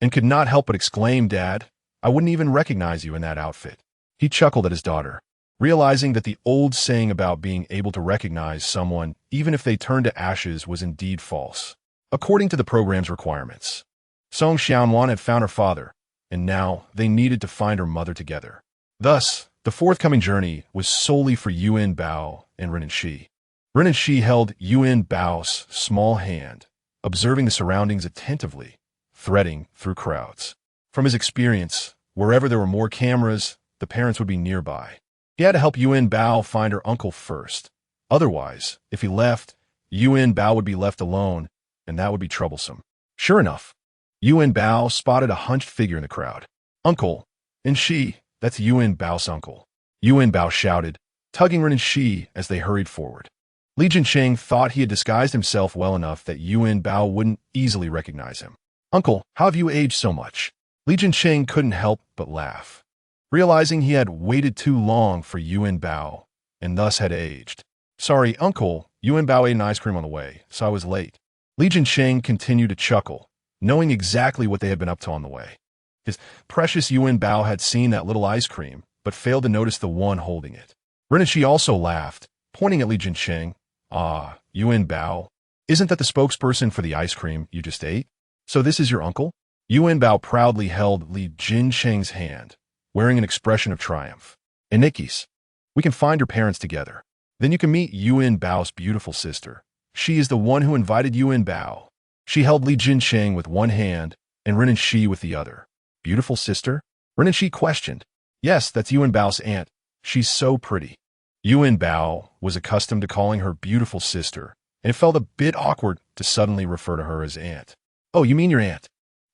and could not help but exclaim, "Dad, I wouldn't even recognize you in that outfit." He chuckled at his daughter, realizing that the old saying about being able to recognize someone even if they turn to ashes was indeed false. According to the program's requirements, Song Xiaowan had found her father, and now they needed to find her mother together. Thus, the forthcoming journey was solely for Yuanbao and Renanxi. Renanxi held Yuanbao's small hand, observing the surroundings attentively, threading through crowds. From his experience, wherever there were more cameras, the parents would be nearby. He had to help Yuanbao find her uncle first. Otherwise, if he left, Yuanbao would be left alone, and that would be troublesome. Sure enough, Yuanbao spotted a hunched figure in the crowd. "Uncle, and she, that's Yuanbao's uncle," Yuanbao shouted, tugging Renanxi as they hurried forward. Li Jincheng thought he had disguised himself well enough that Yuanbao wouldn't easily recognize him. "Uncle, how have you aged so much?" Li Jincheng couldn't help but laugh, realizing he had waited too long for Yuanbao and thus had aged. "Sorry, Uncle, Yuanbao ate an ice cream on the way, so I was late." Li Jincheng continued to chuckle, knowing exactly what they had been up to on the way. His precious Yuanbao had seen that little ice cream, but failed to notice the one holding it. Renanxi also laughed, pointing at Li Jincheng. "Ah, Yuanbao, isn't that the spokesperson for the ice cream you just ate? So this is your uncle?" Yuanbao proudly held Li Jincheng's hand, wearing an expression of triumph. "And Nikki's, we can find your parents together. Then you can meet Yuanbao's beautiful sister. She is the one who invited Yuanbao." She held Li Jincheng with one hand and Renanxi with the other. "Beautiful sister?" Renanxi questioned. "Yes, that's Yuanbao's aunt. She's so pretty." Yuanbao was accustomed to calling her beautiful sister, and it felt a bit awkward to suddenly refer to her as aunt. "Oh, you mean your aunt?"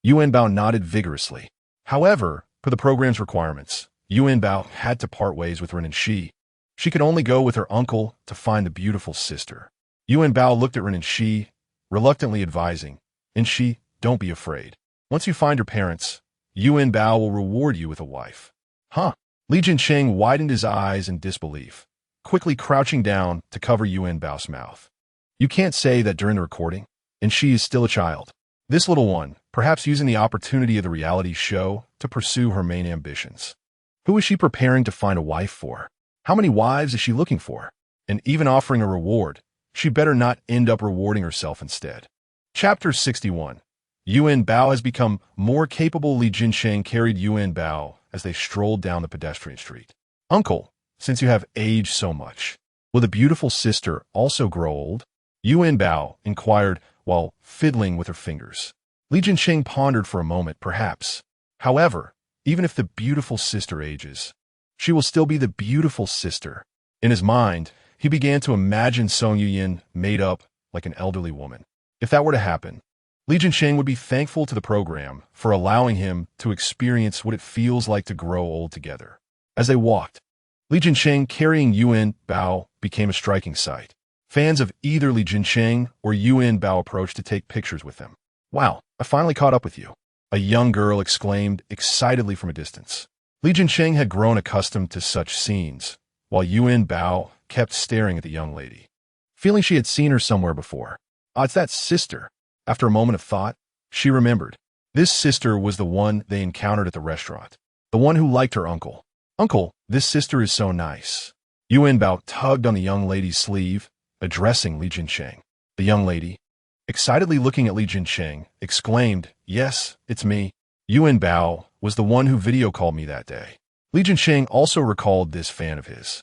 Yuanbao nodded vigorously. However, per the program's requirements, Yuanbao had to part ways with Renanxi. She could only go with her uncle to find the beautiful sister. Yuanbao looked at Renanxi, reluctantly advising, "Renanxi, don't be afraid. Once you find your parents, Yuanbao will reward you with a wife." "Huh?" Li Jincheng widened his eyes in disbelief, quickly crouching down to cover Yuanbao's mouth. "You can't say that during the recording, and she is still a child." This little one, perhaps using the opportunity of the reality show to pursue her main ambitions. Who is she preparing to find a wife for? How many wives is she looking for? And even offering a reward, she better not end up rewarding herself instead. Chapter 61. Yuanbao has become more capable. Li Jincheng carried Yuanbao as they strolled down the pedestrian street. "Uncle, since you have aged so much, will the beautiful sister also grow old?" Yuanbao inquired while fiddling with her fingers. Li Jincheng pondered for a moment, perhaps. However, even if the beautiful sister ages, she will still be the beautiful sister. In his mind, he began to imagine Song Yuyan made up like an elderly woman. If that were to happen, Li Jincheng would be thankful to the program for allowing him to experience what it feels like to grow old together. As they walked, Li Jincheng carrying Yuanbao became a striking sight. Fans of either Li Jincheng or Yuanbao approached to take pictures with them. "Wow, I finally caught up with you," a young girl exclaimed excitedly from a distance. Li Jincheng had grown accustomed to such scenes, while Yuanbao kept staring at the young lady, feeling she had seen her somewhere before. "Ah, it's that sister." After a moment of thought, she remembered. This sister was the one they encountered at the restaurant, the one who liked her uncle. "Uncle, this sister is so nice." Yuanbao tugged on the young lady's sleeve, addressing Li Jincheng. The young lady, excitedly looking at Li Jincheng, exclaimed, "Yes, it's me. Yuanbao was the one who video called me that day." Li Jincheng also recalled this fan of his.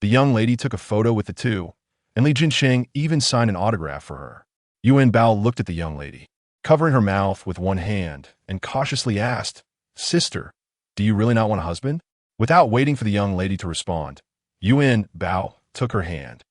The young lady took a photo with the two, and Li Jincheng even signed an autograph for her. Yuanbao looked at the young lady, covering her mouth with one hand, and cautiously asked, "Sister, do you really not want a husband?" Without waiting for the young lady to respond, Yuanbao took her hand,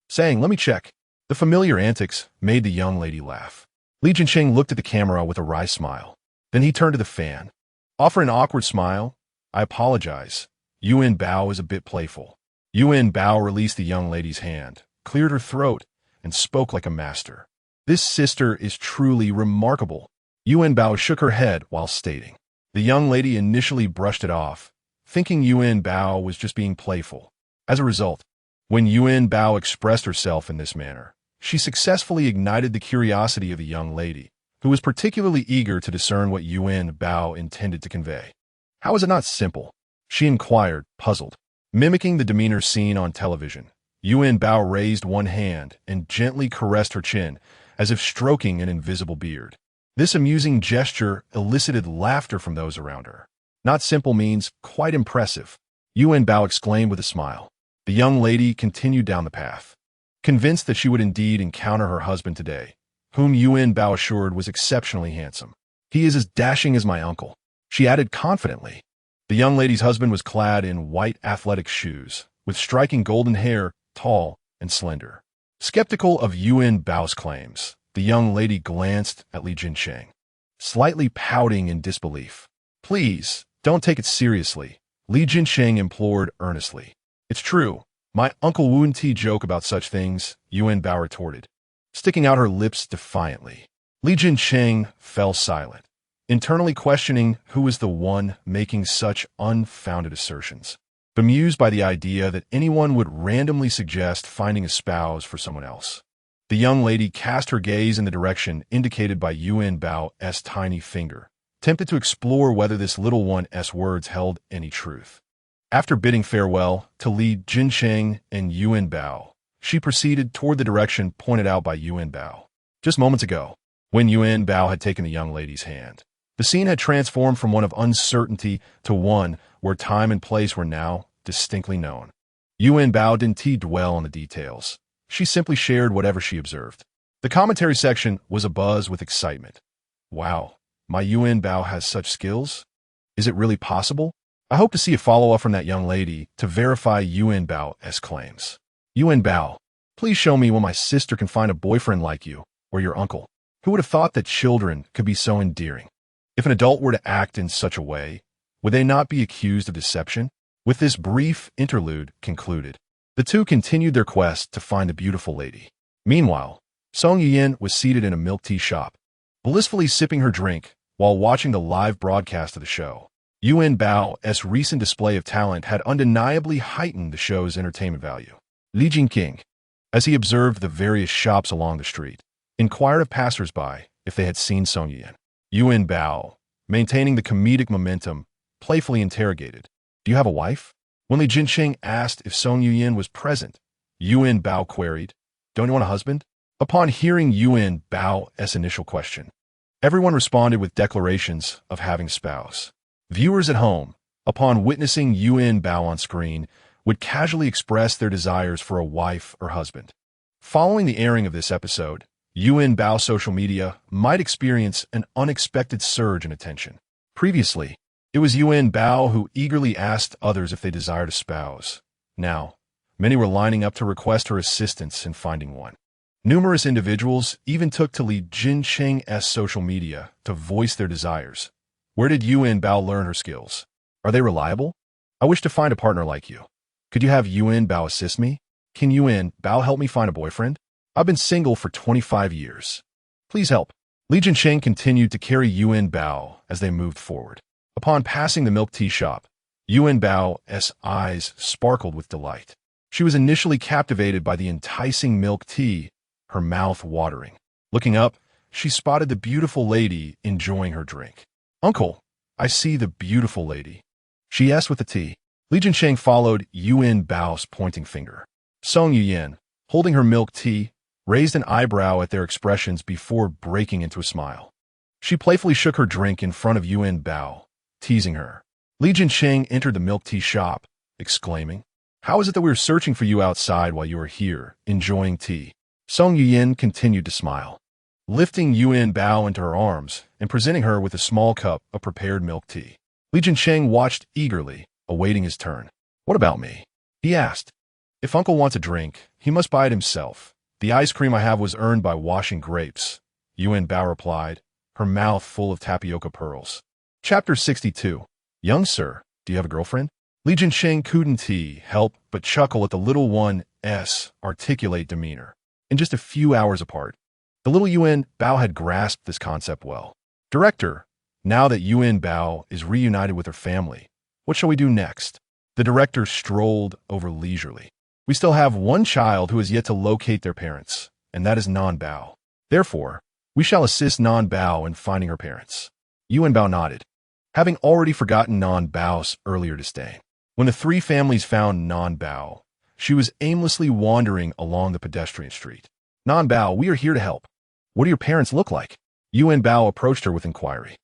saying, "Let me check." The familiar antics made the young lady laugh. Li Jincheng looked at the camera with a wry smile. Then he turned to the fan, offering an awkward smile. "I apologize. Yuanbao is a bit playful." Yuanbao released the young lady's hand, cleared her throat, and spoke like a master. "This sister is truly remarkable." Yuanbao shook her head while stating. The young lady initially brushed it off, thinking Yuanbao was just being playful. As a result, when Yuanbao expressed herself in this manner, she successfully ignited the curiosity of the young lady, who was particularly eager to discern what Yuanbao intended to convey. How is it not simple? She inquired, puzzled. Mimicking the demeanor seen on television, Yuanbao raised one hand and gently caressed her chin, as if stroking an invisible beard. This amusing gesture elicited laughter from those around her. Not simple means quite impressive, Yuanbao exclaimed with a smile. The young lady continued down the path, convinced that she would indeed encounter her husband today, whom Yuanbao assured was exceptionally handsome. He is as dashing as my uncle, she added confidently. The young lady's husband was clad in white athletic shoes, with striking golden hair, tall and slender. Skeptical of Yuanbao's claims, the young lady glanced at Li Jincheng, slightly pouting in disbelief. Please, don't take it seriously, Li Jincheng implored earnestly. It's true, my Uncle Wu-Ti joke about such things, Yuanbao retorted, sticking out her lips defiantly. Li Jincheng fell silent, internally questioning who was the one making such unfounded assertions, bemused by the idea that anyone would randomly suggest finding a spouse for someone else. The young lady cast her gaze in the direction indicated by Yuanbao's tiny finger, tempted to explore whether this little one's words held any truth. After bidding farewell to Li Jincheng and Yuanbao, she proceeded toward the direction pointed out by Yuanbao. Just moments ago, when Yuanbao had taken the young lady's hand, the scene had transformed from one of uncertainty to one where time and place were now distinctly known. Yuanbao didn't dwell on the details. She simply shared whatever she observed. The commentary section was abuzz with excitement. Wow, my Yuanbao has such skills? Is it really possible? I hope to see a follow-up from that young lady to verify Yuanbao's claims. Yuanbao, please show me when my sister can find a boyfriend like you, or your uncle. Who would have thought that children could be so endearing? If an adult were to act in such a way, would they not be accused of deception? With this brief interlude concluded, the two continued their quest to find a beautiful lady. Meanwhile, Song Yuyan was seated in a milk tea shop, blissfully sipping her drink while watching the live broadcast of the show. Yuanbao's recent display of talent had undeniably heightened the show's entertainment value. Li Jinqing, as he observed the various shops along the street, inquired of passers-by if they had seen Song Yuyan. Yuanbao, maintaining the comedic momentum, playfully interrogated, "Do you have a wife?" When Li Jinqing asked if Song Yuyan was present, Yuanbao queried, "Don't you want a husband?" Upon hearing Yuanbao's initial question, everyone responded with declarations of having a spouse. Viewers at home, upon witnessing Yuanbao on screen, would casually express their desires for a wife or husband. Following the airing of this episode, Yuanbao's social media might experience an unexpected surge in attention. Previously, it was Yuanbao who eagerly asked others if they desired a spouse. Now, many were lining up to request her assistance in finding one. Numerous individuals even took to Li Jincheng's social media to voice their desires. Where did Yuanbao learn her skills? Are they reliable? I wish to find a partner like you. Could you have Yuanbao assist me? Can Yuanbao help me find a boyfriend? I've been single for 25 years. Please help. Li Jincheng continued to carry Yuanbao as they moved forward. Upon passing the milk tea shop, Yuanbao's eyes sparkled with delight. She was initially captivated by the enticing milk tea, her mouth watering. Looking up, she spotted the beautiful lady enjoying her drink. "Uncle, I see the beautiful lady," she asked with the tea. Li Jincheng followed Yuanbao's pointing finger. Song Yuyan, holding her milk tea, raised an eyebrow at their expressions before breaking into a smile. She playfully shook her drink in front of Yuanbao, teasing her. Li Jincheng entered the milk tea shop, exclaiming, "How is it that we were searching for you outside while you were here, enjoying tea?" Song Yuyan continued to smile, lifting Yuanbao into her arms and presenting her with a small cup of prepared milk tea. Li Jincheng watched eagerly, awaiting his turn. "What about me?" he asked. "If Uncle wants a drink, he must buy it himself. The ice cream I have was earned by washing grapes," Yuanbao replied, her mouth full of tapioca pearls. Chapter 62. Young sir, do you have a girlfriend? Li Jincheng couldn't help but chuckle at the little one's articulate demeanor. In just a few hours apart, the little Yuanbao had grasped this concept well. "Director, now that Yuanbao is reunited with her family, What shall we do next? The director strolled over leisurely. We still have one child who has yet to locate their parents, and that is Yuanbao. Therefore, we shall assist Yuanbao in finding her parents. Yuanbao nodded, having already forgotten Yuanbao's earlier disdain. When the three families found Yuanbao, she was aimlessly wandering along the pedestrian street. Yuanbao, we are here to help. What do your parents look like? Yuanbao approached her with inquiry.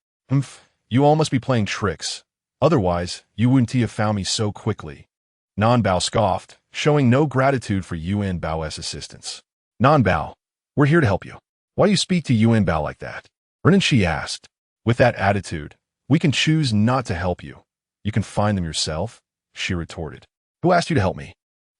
You all must be playing tricks. Otherwise, you wouldn't have found me so quickly. Yuanbao scoffed, showing no gratitude for Yuanbao's assistance. Yuanbao, we're here to help you. Why do you speak to Yuanbao like that? She asked. With that attitude, we can choose not to help you. You can find them yourself, she retorted. Who asked you to help me?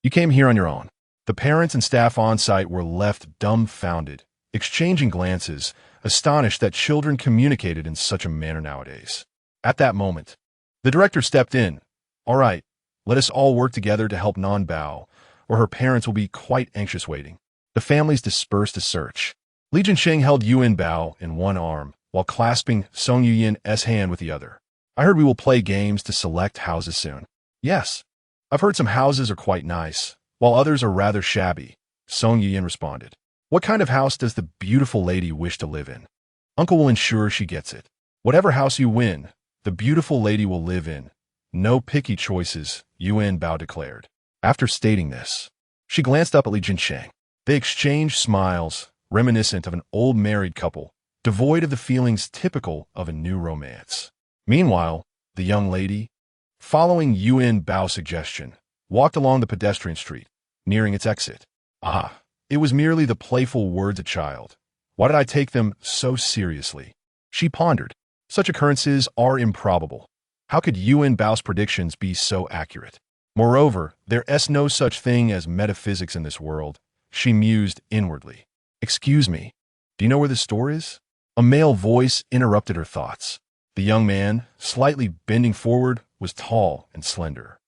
You came here on your own. The parents and staff on site were left dumbfounded, exchanging glances, astonished that children communicated in such a manner nowadays. At that moment, the director stepped in. All right, let us all work together to help Yuanbao, or her parents will be quite anxious waiting. The families dispersed to search. Li Jinsheng held Yuanbao in one arm, while clasping Song Yuyan's hand with the other. I heard we will play games to select houses soon. Yes. I've heard some houses are quite nice, while others are rather shabby, Song Yuyan responded. What kind of house does the beautiful lady wish to live in? Uncle will ensure she gets it. Whatever house you win, the beautiful lady will live in. No picky choices, Yuanbao declared. After stating this, she glanced up at Li Jinsheng. They exchanged smiles, reminiscent of an old married couple, devoid of the feelings typical of a new romance. Meanwhile, the young lady, following Yuanbao's suggestion, walked along the pedestrian street, nearing its exit. Ah, it was merely the playful words of a child. Why did I take them so seriously? She pondered. Such occurrences are improbable. How could Yuanbao's predictions be so accurate? Moreover, there is no such thing as metaphysics in this world, she mused inwardly. Excuse me, do you know where this store is? A male voice interrupted her thoughts. The young man, slightly bending forward, was tall and slender.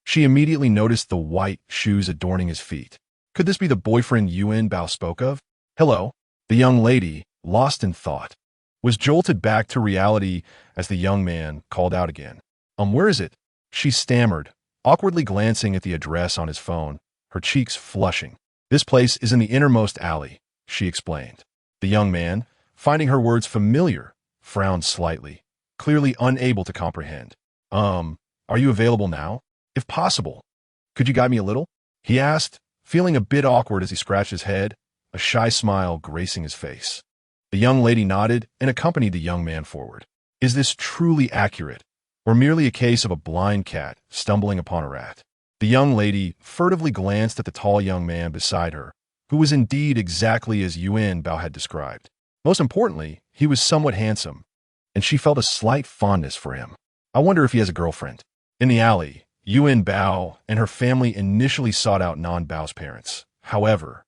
She immediately noticed the white shoes adorning his feet. Could this be the boyfriend Yuanbao spoke of? Hello? The young lady, lost in thought, was jolted back to reality as the young man called out again. Where is it? She stammered, awkwardly glancing at the address on his phone, her cheeks flushing. This place is in the innermost alley, she explained. The young man, finding her words familiar, frowned slightly, clearly unable to comprehend. Are you available now? If possible, could you guide me a little? He asked, feeling a bit awkward as he scratched his head, a shy smile gracing his face. The young lady nodded and accompanied the young man forward. Is this truly accurate, or merely a case of a blind cat stumbling upon a rat? The young lady furtively glanced at the tall young man beside her, who was indeed exactly as Yuanbao had described. Most importantly, he was somewhat handsome, and she felt a slight fondness for him. I wonder if he has a girlfriend. In the alley, Yuanbao and her family initially sought out Yuanbao's parents. However,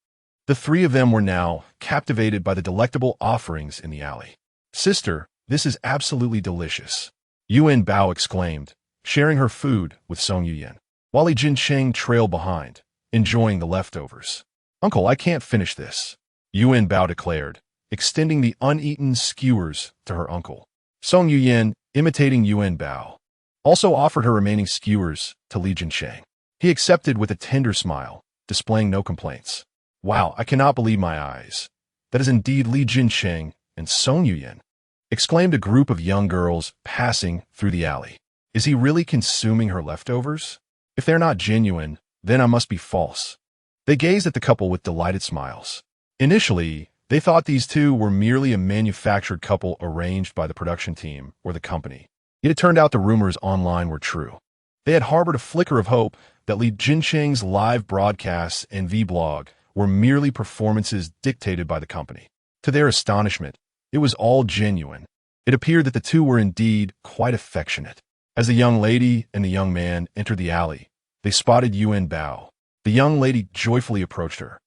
the three of them were now captivated by the delectable offerings in the alley. Sister, this is absolutely delicious, Yuanbao exclaimed, sharing her food with Song Yuyan, while Li Jinsheng trailed behind, enjoying the leftovers. Uncle, I can't finish this, Yuanbao declared, extending the uneaten skewers to her uncle. Song Yuyan, imitating Yuanbao, also offered her remaining skewers to Li Jinsheng. He accepted with a tender smile, displaying no complaints. Wow, I cannot believe my eyes. That is indeed Li Jinsheng and Song Yuyan, exclaimed a group of young girls passing through the alley. Is he really consuming her leftovers? If they're not genuine, then I must be false. They gazed at the couple with delighted smiles. Initially, they thought these two were merely a manufactured couple arranged by the production team or the company. Yet it turned out the rumors online were true. They had harbored a flicker of hope that Li Jinsheng's live broadcasts and vlog were merely performances dictated by the company. To their astonishment, it was all genuine. It appeared that the two were indeed quite affectionate. As the young lady and the young man entered the alley, they spotted Yuanbao. The young lady joyfully approached her,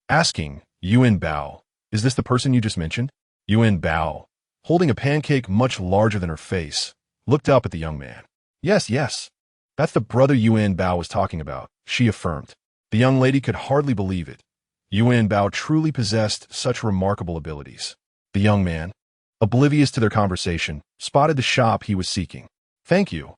asking, Yuanbao, is this the person you just mentioned? Yuanbao, holding a pancake much larger than her face, looked up at the young man. Yes, that's the brother Yuanbao was talking about, she affirmed. The young lady could hardly believe it. Yuanbao truly possessed such remarkable abilities. The young man, oblivious to their conversation, spotted the shop he was seeking. Thank you.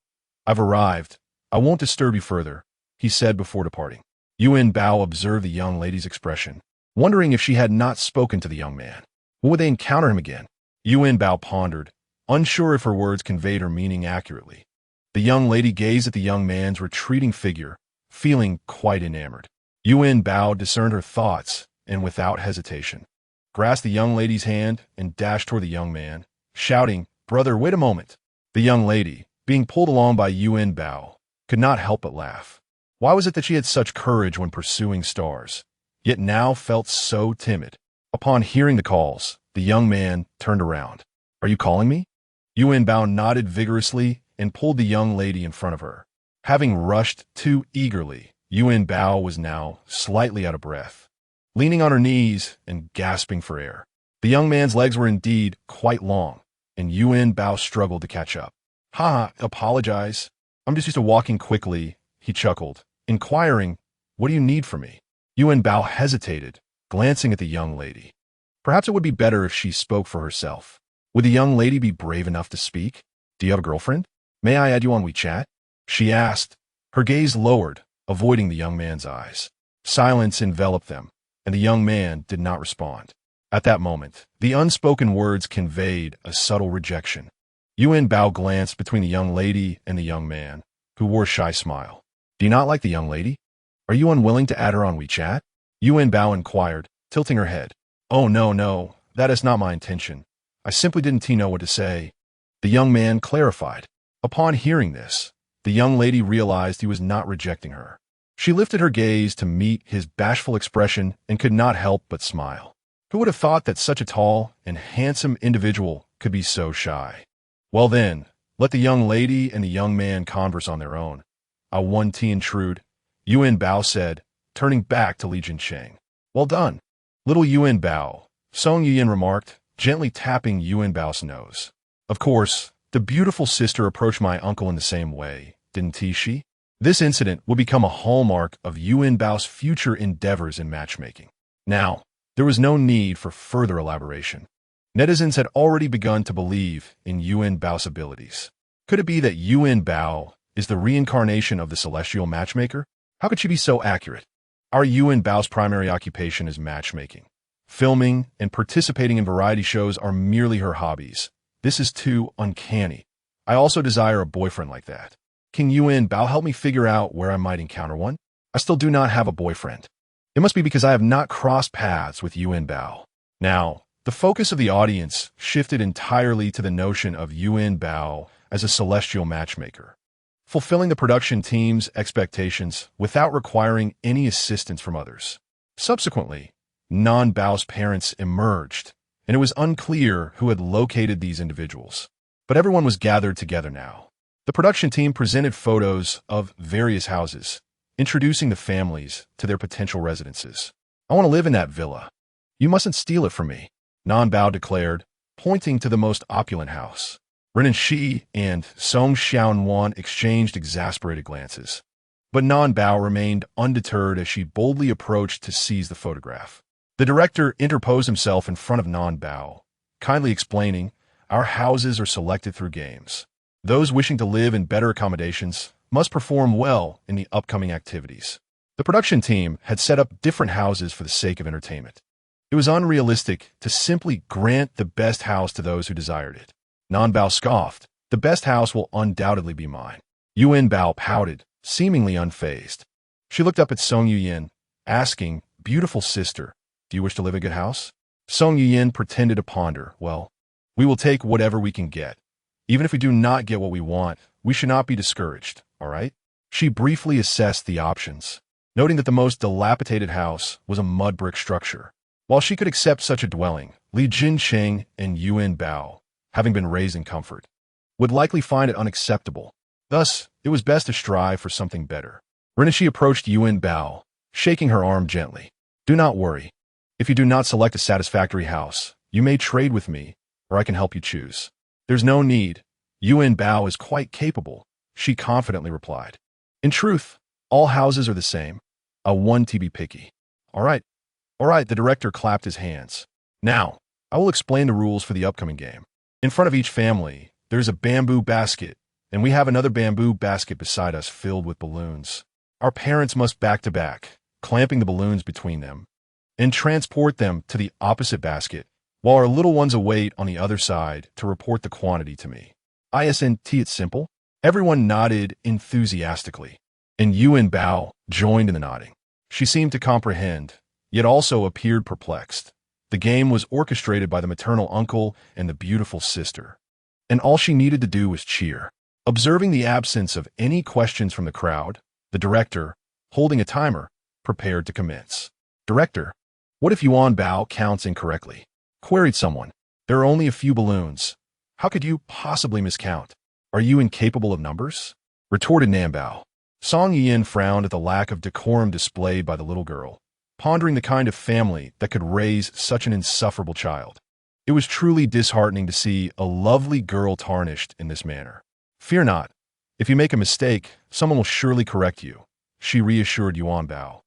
I've arrived. I won't disturb you further, he said before departing. Yuanbao observed the young lady's expression, wondering if she had not spoken to the young man. When would they encounter him again? Yuanbao pondered, unsure if her words conveyed her meaning accurately. The young lady gazed at the young man's retreating figure, feeling quite enamored. Yuanbao discerned her thoughts and, without hesitation, grasped the young lady's hand and dashed toward the young man, shouting, "Brother, wait a moment." The young lady, being pulled along by Yuanbao, could not help but laugh. Why was it that she had such courage when pursuing stars, yet now felt so timid? Upon hearing the calls, the young man turned around. "Are you calling me?" Yuanbao nodded vigorously and pulled the young lady in front of her. Having rushed too eagerly, Yuanbao was now slightly out of breath, leaning on her knees and gasping for air. The young man's legs were indeed quite long, and Yuanbao struggled to catch up. "Ha, apologize. I'm just used to walking quickly," he chuckled, inquiring, "What do you need from me?" Yuanbao hesitated, glancing at the young lady. Perhaps it would be better if she spoke for herself. Would the young lady be brave enough to speak? "Do you have a girlfriend? May I add you on WeChat?" she asked, her gaze lowered, avoiding the young man's eyes. Silence enveloped them, and the young man did not respond. At that moment, the unspoken words conveyed a subtle rejection. Yuanbao glanced between the young lady and the young man, who wore a shy smile. "Do you not like the young lady? Are you unwilling to add her on WeChat?" Yuanbao inquired, tilting her head. "Oh, no, that is not my intention. I simply didn't know what to say." The young man clarified. Upon hearing this, the young lady realized he was not rejecting her. She lifted her gaze to meet his bashful expression and could not help but smile. Who would have thought that such a tall and handsome individual could be so shy? Well then, let the young lady and the young man converse on their own. "I want to intrude," Yuanbao said, turning back to Li Jincheng. "Well done, little Yuanbao," Song Yuyan remarked, gently tapping Yuanbao's nose. "Of course, the beautiful sister approached my uncle in the same way, didn't she?" This incident would become a hallmark of Yuanbao's future endeavors in matchmaking. Now, there was no need for further elaboration. Netizens had already begun to believe in Yuanbao's abilities. Could it be that Yuanbao is the reincarnation of the celestial matchmaker? How could she be so accurate? Our Yuanbao's primary occupation is matchmaking. Filming and participating in variety shows are merely her hobbies. This is too uncanny. I also desire a boyfriend like that. Can Yuanbao help me figure out where I might encounter one? I still do not have a boyfriend. It must be because I have not crossed paths with Yuanbao. Now, the focus of the audience shifted entirely to the notion of Yuanbao as a celestial matchmaker, fulfilling the production team's expectations without requiring any assistance from others. Subsequently, Non-Bao's parents emerged, and it was unclear who had located these individuals. But everyone was gathered together now. The production team presented photos of various houses, introducing the families to their potential residences. "I want to live in that villa. You mustn't steal it from me," Non-Bao declared, pointing to the most opulent house. Ren and Shi and Song Xiaowan exchanged exasperated glances. But Non-Bao remained undeterred as she boldly approached to seize the photograph. The director interposed himself in front of Non-Bao, kindly explaining, "Our houses are selected through games. Those wishing to live in better accommodations must perform well in the upcoming activities." The production team had set up different houses for the sake of entertainment. It was unrealistic to simply grant the best house to those who desired it. Non-Bao scoffed, "The best house will undoubtedly be mine." Yuanbao pouted, seemingly unfazed. She looked up at Song Yuyan, asking, "Beautiful sister, do you wish to live in a good house?" Song Yuyan pretended to ponder. "Well, we will take whatever we can get. Even if we do not get what we want, we should not be discouraged, all right?" She briefly assessed the options, noting that the most dilapidated house was a mud brick structure. While she could accept such a dwelling, Li Jincheng and Yuanbao, having been raised in comfort, would likely find it unacceptable. Thus, it was best to strive for something better. Renashi approached Yuanbao, shaking her arm gently. "Do not worry. If you do not select a satisfactory house, you may trade with me, or I can help you choose." "There's no need. Yuanbao is quite capable," she confidently replied. "In truth, all houses are the same. I want to be picky." All right, the director clapped his hands. "Now, I will explain the rules for the upcoming game. In front of each family, there is a bamboo basket, and we have another bamboo basket beside us filled with balloons. Our parents must back-to-back, clamping the balloons between them, and transport them to the opposite basket, while our little ones await on the other side to report the quantity to me. Isn't it simple? Everyone nodded enthusiastically, and Yuanbao joined in the nodding. She seemed to comprehend, yet also appeared perplexed. The game was orchestrated by the maternal uncle and the beautiful sister, and all she needed to do was cheer. Observing the absence of any questions from the crowd, the director, holding a timer, prepared to commence. "Director, what if Yuanbao counts incorrectly?" queried someone. "There are only a few balloons. How could you possibly miscount? Are you incapable of numbers?" retorted Nanbao. Song Yian frowned at the lack of decorum displayed by the little girl, pondering the kind of family that could raise such an insufferable child. It was truly disheartening to see a lovely girl tarnished in this manner. "Fear not. If you make a mistake, someone will surely correct you," she reassured Yuanbao,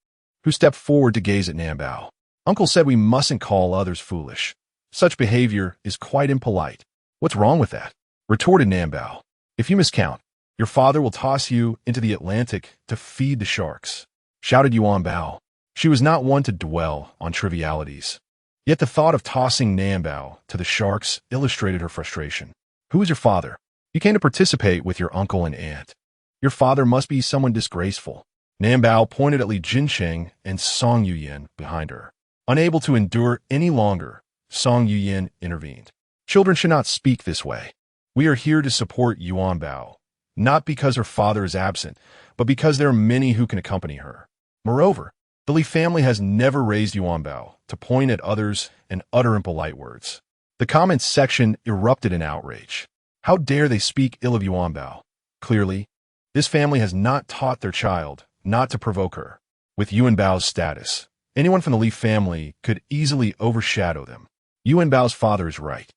who stepped forward to gaze at Nanbao. "Uncle said we mustn't call others foolish. Such behavior is quite impolite." "What's wrong with that?" retorted Nanbao. "If you miscount, your father will toss you into the Atlantic to feed the sharks," shouted Yuanbao. She was not one to dwell on trivialities. Yet the thought of tossing Nanbao to the sharks illustrated her frustration. "Who is your father? You came to participate with your uncle and aunt. Your father must be someone disgraceful." Nanbao pointed at Li Jinsheng and Song Yuyan behind her. Unable to endure any longer, Song Yuyan intervened. "Children should not speak this way. We are here to support Yuanbao, not because her father is absent, but because there are many who can accompany her. Moreover, the Li family has never raised Yuanbao to point at others and utter impolite words." The comments section erupted in outrage. How dare they speak ill of Yuanbao? Clearly, this family has not taught their child not to provoke her. With Yuanbao's status, anyone from the Li family could easily overshadow them. Yuanbao's father is right.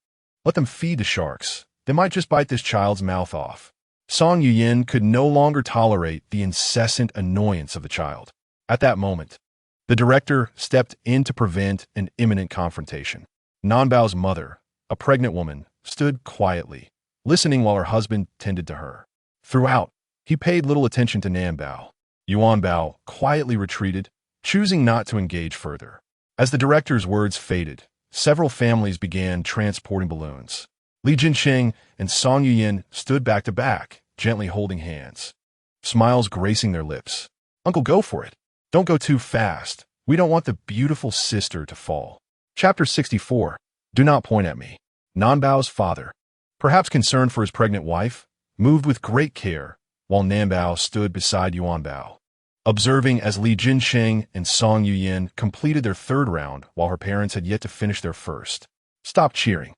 Let them feed the sharks. They might just bite this child's mouth off. Song Yuyan could no longer tolerate the incessant annoyance of the child. At that moment, the director stepped in to prevent an imminent confrontation. Nanbao's mother, a pregnant woman, stood quietly, listening while her husband tended to her. Throughout, he paid little attention to Nanbao. Yuanbao quietly retreated, choosing not to engage further. As the director's words faded, several families began transporting balloons. Li Jinsheng and Song Yuyan stood back to back, gently holding hands, smiles gracing their lips. "Uncle, go for it. Don't go too fast. We don't want the beautiful sister to fall." Chapter 64. Do not point at me. Nanbao's father, perhaps concerned for his pregnant wife, moved with great care, while Nanbao stood beside Yuanbao, observing as Li Jinsheng and Song Yuyan completed their third round while her parents had yet to finish their first. "Stop cheering.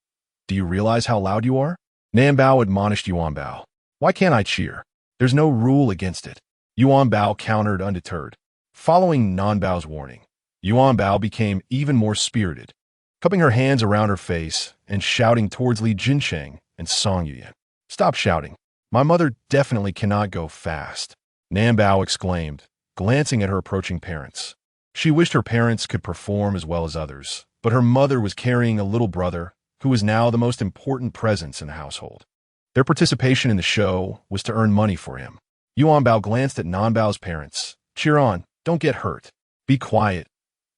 Do you realize how loud you are?" Nanbao admonished Yuanbao. "Why can't I cheer? There's no rule against it." Yuanbao countered undeterred. Following Nanbao's warning, Yuanbao became even more spirited, cupping her hands around her face and shouting towards Li Jinsheng and Song Yuyan. "Stop shouting. My mother definitely cannot go fast," Nanbao exclaimed, glancing at her approaching parents. She wished her parents could perform as well as others, but her mother was carrying a little brother who was now the most important presence in the household. Their participation in the show was to earn money for him. Yuanbao glanced at Nanbao's parents. "Cheer on. Don't get hurt. Be quiet.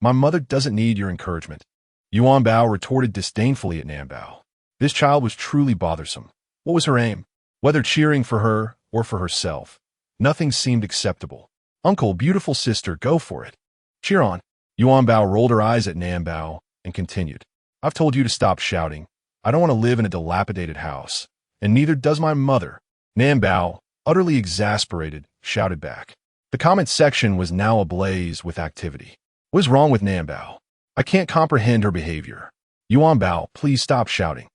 My mother doesn't need your encouragement." Yuanbao retorted disdainfully at Nanbao. This child was truly bothersome. What was her aim? Whether cheering for her or for herself, nothing seemed acceptable. "Uncle, beautiful sister, go for it. Cheer on." Yuanbao rolled her eyes at Nanbao and continued. "I've told you to stop shouting. I don't want to live in a dilapidated house, and neither does my mother." Nanbao, utterly exasperated, shouted back. The comment section was now ablaze with activity. What is wrong with Nanbao? I can't comprehend her behavior. Yuanbao, please stop shouting.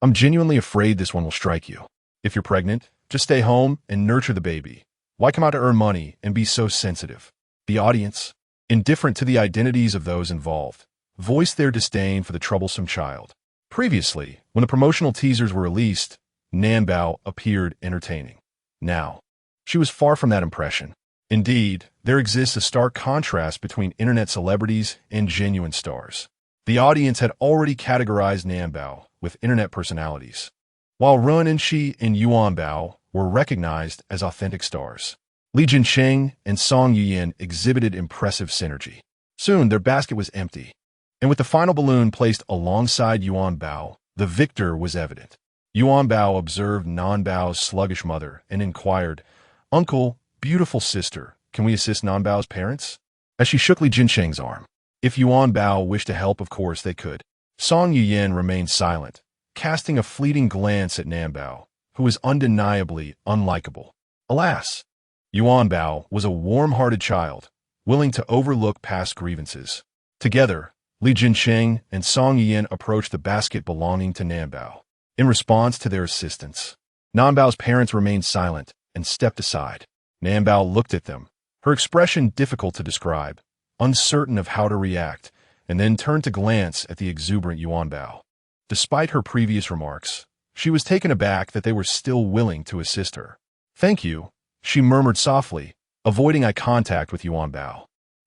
I'm genuinely afraid this one will strike you. If you're pregnant, just stay home and nurture the baby. Why come out to earn money and be so sensitive? The audience, indifferent to the identities of those involved, voiced their disdain for the troublesome child. Previously, when the promotional teasers were released, Nanbao appeared entertaining. Now, she was far from that impression. Indeed, there exists a stark contrast between internet celebrities and genuine stars. The audience had already categorized Nanbao with internet personalities, while Ren and Shi and Yuanbao were recognized as authentic stars. Li Jincheng and Song Yuyan exhibited impressive synergy. Soon, their basket was empty, and with the final balloon placed alongside Yuanbao, the victor was evident. Yuanbao observed Nanbao's sluggish mother and inquired, "Uncle, beautiful sister, can we assist Nanbao's parents?" As she shook Li Jincheng's arm. If Yuanbao wished to help, of course they could. Song Yuyan remained silent, casting a fleeting glance at Nanbao, who was undeniably unlikable. Alas, Yuanbao was a warm-hearted child, willing to overlook past grievances. Together, Li Jincheng and Song Yuyan approached the basket belonging to Nanbao. In response to their assistance, Nanbao's parents remained silent and stepped aside. Nanbao looked at them, her expression difficult to describe, uncertain of how to react, and then turned to glance at the exuberant Yuanbao. Despite her previous remarks, she was taken aback that they were still willing to assist her. "Thank you," she murmured softly, avoiding eye contact with Yuanbao.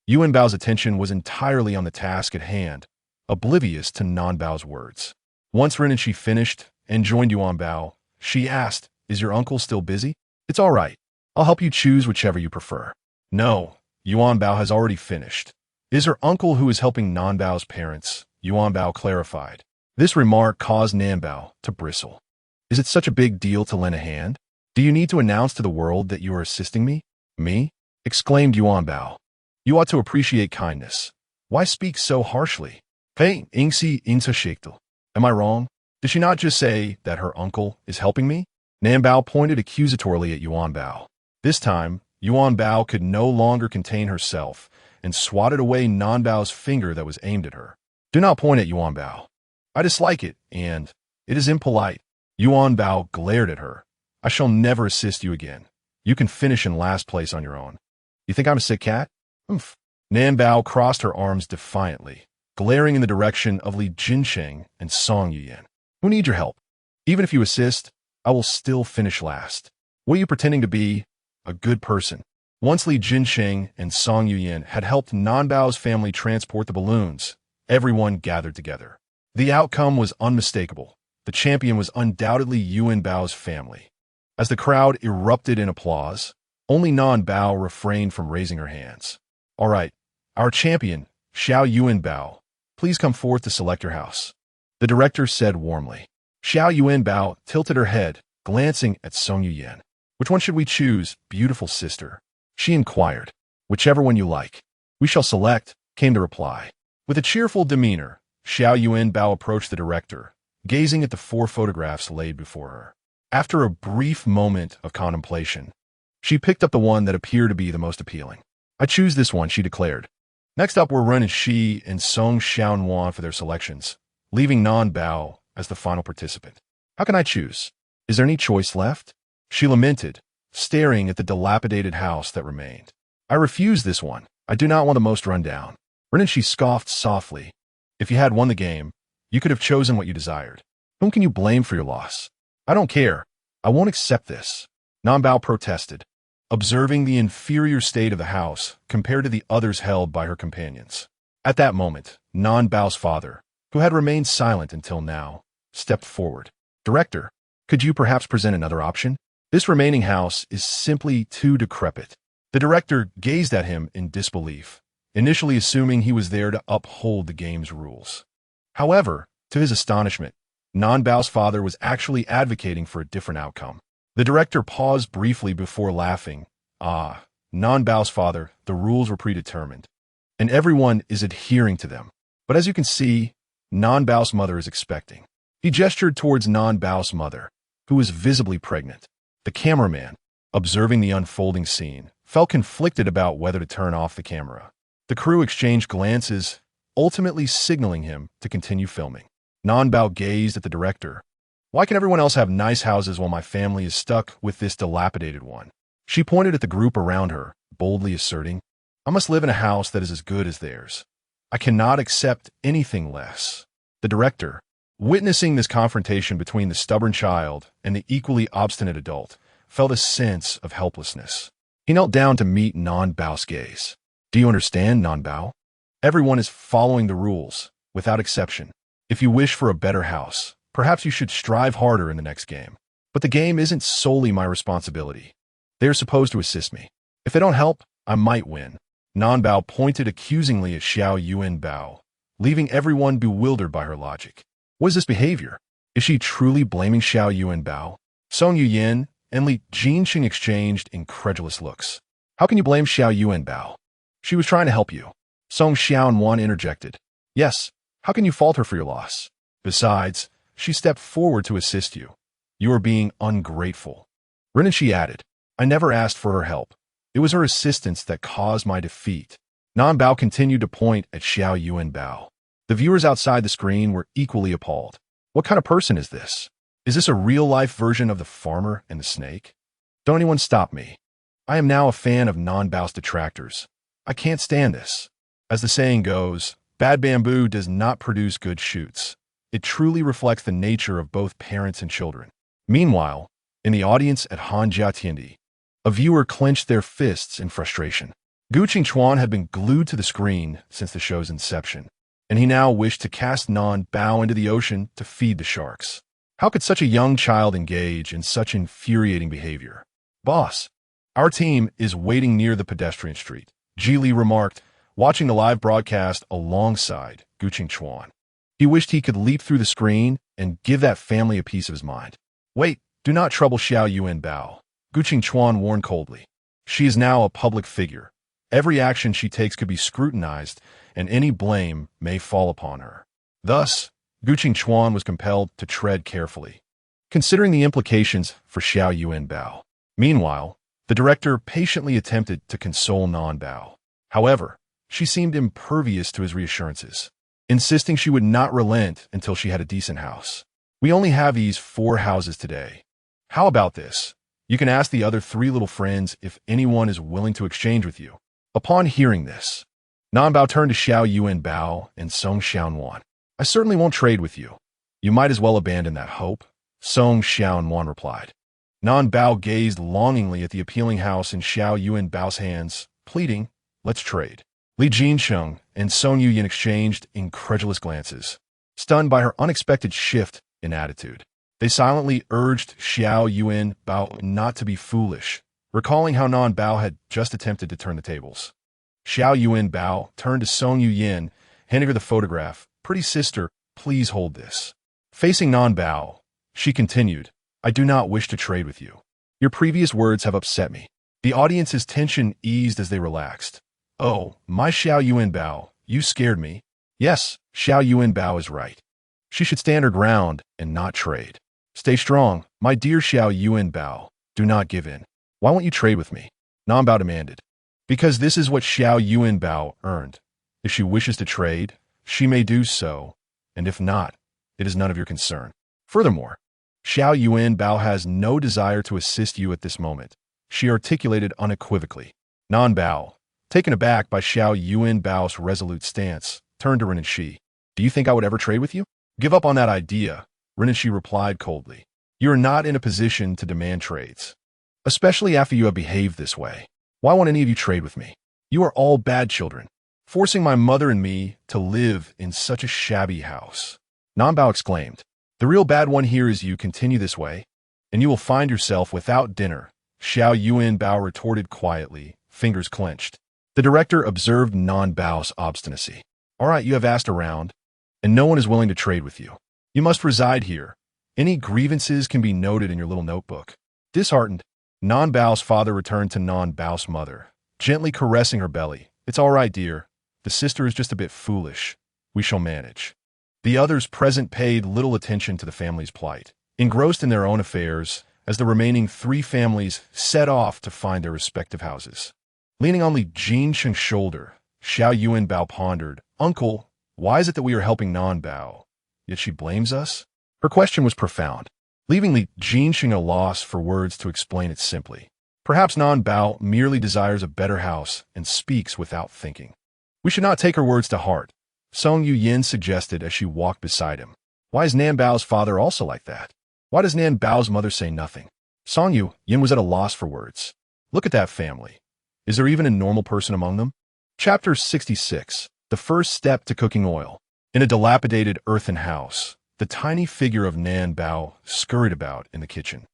Yuanbao's attention was entirely on the task at hand, oblivious to Nanbao's words. Once Ren and she finished and joined Yuanbao, she asked, "Is your uncle still busy?" "It's all right. I'll help you choose whichever you prefer." "No, Yuanbao has already finished. It is her uncle who is helping Nanbao's parents," Yuanbao clarified. This remark caused Nanbao to bristle. "Is it such a big deal to lend a hand? Do you need to announce to the world that you are assisting me?" "Me?" exclaimed Yuanbao. "You ought to appreciate kindness. Why speak so harshly?" "Hey, Ingxi Insa. Am I wrong? Did she not just say that her uncle is helping me?" Nanbao pointed accusatorily at Yuanbao. This time, Yuanbao could no longer contain herself and swatted away Nanbao's finger that was aimed at her. "Do not point at Yuanbao. I dislike it, and it is impolite." Yuanbao glared at her. "I shall never assist you again. You can finish in last place on your own. You think I'm a sick cat?" "Oomph." Nanbao crossed her arms defiantly, glaring in the direction of Li Jincheng and Song Yuyan. "Who needs your help? Even if you assist, I will still finish last. What are you pretending to be? A good person?" Once Li Jincheng and Song Yuyan had helped Nanbao's family transport the balloons, everyone gathered together. The outcome was unmistakable. The champion was undoubtedly Yuanbao's family. As the crowd erupted in applause, only Nanbao refrained from raising her hands. "All right, our champion, Xiao Yuanbao, please come forth to select your house," the director said warmly. Xiao Yuanbao tilted her head, glancing at Song Yuyan. "Which one should we choose, beautiful sister?" she inquired. "Whichever one you like." "We shall select," came the reply. With a cheerful demeanor, Xiao Yuanbao approached the director, gazing at the 4 photographs laid before her. After a brief moment of contemplation, she picked up the one that appeared to be the most appealing. "I choose this one," she declared. Next up were Ren and Shi and Song Xiaonuan for their selections, leaving Nanbao as the final participant. "How can I choose? Is there any choice left?" she lamented, staring at the dilapidated house that remained. "I refuse this one. I do not want the most run down." Ren and Shi scoffed softly. "If you had won the game, you could have chosen what you desired. Whom can you blame for your loss?" "I don't care. I won't accept this," Nanbao protested, observing the inferior state of the house compared to the others held by her companions. At that moment, Nanbao's father, who had remained silent until now, stepped forward. "Director, could you perhaps present another option? This remaining house is simply too decrepit." The director gazed at him in disbelief, initially assuming he was there to uphold the game's rules. However, to his astonishment, Nanbao's father was actually advocating for a different outcome. The director paused briefly before laughing. "Ah, Nanbao's father, the rules were predetermined, and everyone is adhering to them. But as you can see, Nanbao's mother is expecting." He gestured towards Nanbao's mother, who was visibly pregnant. The cameraman, observing the unfolding scene, felt conflicted about whether to turn off the camera. The crew exchanged glances, ultimately signaling him to continue filming. Nanbao gazed at the director. "Why can everyone else have nice houses while my family is stuck with this dilapidated one?" She pointed at the group around her, boldly asserting, "I must live in a house that is as good as theirs. I cannot accept anything less." The director, witnessing this confrontation between the stubborn child and the equally obstinate adult, felt a sense of helplessness. He knelt down to meet Nanbao's gaze. "Do you understand, Nanbao? Everyone is following the rules, without exception. If you wish for a better house, perhaps you should strive harder in the next game." But the game isn't solely my responsibility. They are supposed to assist me. If they don't help, I might win. Nanbao pointed accusingly at Xiao Yuanbao, leaving everyone bewildered by her logic. What is this behavior? Is she truly blaming Xiao Yuanbao? Song Yuyin and Li Jinxing exchanged incredulous looks. How can you blame Xiao Yuanbao? She was trying to help you. Song Xiaowan interjected. Yes, how can you fault her for your loss? Besides, she stepped forward to assist you. You are being ungrateful. Renanshi added, I never asked for her help. It was her assistance that caused my defeat. Nanbao continued to point at Xiao Yuanbao. The viewers outside the screen were equally appalled. What kind of person is this? Is this a real-life version of the farmer and the snake? Don't anyone stop me. I am now a fan of Nanbao's detractors. I can't stand this. As the saying goes, bad bamboo does not produce good shoots. It truly reflects the nature of both parents and children. Meanwhile, in the audience at Hanjia Tiandi, a viewer clenched their fists in frustration. Gu Qingchuan had been glued to the screen since the show's inception, and he now wished to cast Nanbao into the ocean to feed the sharks. How could such a young child engage in such infuriating behavior? Boss, our team is waiting near the pedestrian street, Ji Li remarked, watching the live broadcast alongside Gu Qingchuan. He wished he could leap through the screen and give that family a piece of his mind. Wait, do not trouble Xiao Yuanbao, Gu Qingchuan warned coldly. She is now a public figure. Every action she takes could be scrutinized, and any blame may fall upon her. Thus, Gu Qingchuan was compelled to tread carefully, considering the implications for Xiao Yuanbao. Meanwhile, the director patiently attempted to console Nanbao. However, she seemed impervious to his reassurances, insisting she would not relent until she had a decent house. We only have these 4 houses today. How about this? You can ask the other 3 little friends if anyone is willing to exchange with you. Upon hearing this, Nanbao turned to Xiao Yuanbao and Song Xiaowan. I certainly won't trade with you. You might as well abandon that hope, Song Xiaowan replied. Nanbao gazed longingly at the appealing house in Xiao Yuanbao's hands, pleading, let's trade. Li Jinsheng and Song Yuyin exchanged incredulous glances, stunned by her unexpected shift in attitude. They silently urged Xiao Yuanbao not to be foolish, recalling how Nanbao had just attempted to turn the tables. Xiao Yuanbao turned to Song Yuyin, handing her the photograph. Pretty sister, please hold this. Facing Nanbao, she continued, I do not wish to trade with you. Your previous words have upset me. The audience's tension eased as they relaxed. Oh, my Xiao Yuanbao, you scared me. Yes, Xiao Yuanbao is right. She should stand her ground and not trade. Stay strong, my dear Xiao Yuanbao. Do not give in. Why won't you trade with me? Nanbao demanded. Because this is what Xiao Yuanbao earned. If she wishes to trade, she may do so, and if not, it is none of your concern. Furthermore, Xiao Yuanbao has no desire to assist you at this moment, she articulated unequivocally. Nanbao, taken aback by Xiao Yuanbao's resolute stance, turned to Renanshi. Do you think I would ever trade with you? Give up on that idea, Renanshi replied coldly. You are not in a position to demand trades, especially after you have behaved this way. Why won't any of you trade with me? You are all bad children, forcing my mother and me to live in such a shabby house. Nanbao exclaimed. The real bad one here is you continue this way, and you will find yourself without dinner, Xiao Yuanbao retorted quietly, fingers clenched. The director observed Nanbao's obstinacy. All right, you have asked around, and no one is willing to trade with you. You must reside here. Any grievances can be noted in your little notebook. Disheartened, Nanbao's father returned to Nanbao's mother, gently caressing her belly. It's all right, dear. The sister is just a bit foolish. We shall manage. The others present paid little attention to the family's plight, engrossed in their own affairs, as the remaining 3 families set off to find their respective houses. Leaning on Li Jinsheng's shoulder, Xiao Yuanbao pondered, Uncle, why is it that we are helping Nanbao, yet she blames us? Her question was profound, leaving Li Jinsheng at a loss for words to explain it simply. Perhaps Nanbao merely desires a better house and speaks without thinking. We should not take her words to heart, Song Yuyin suggested as she walked beside him. Why is Nanbao's father also like that? Why does Nanbao's mother say nothing? Song Yuyin was at a loss for words. Look at that family. Is there even a normal person among them? Chapter 66. The first step to cooking oil. In a dilapidated earthen house, the tiny figure of Nanbao scurried about in the kitchen.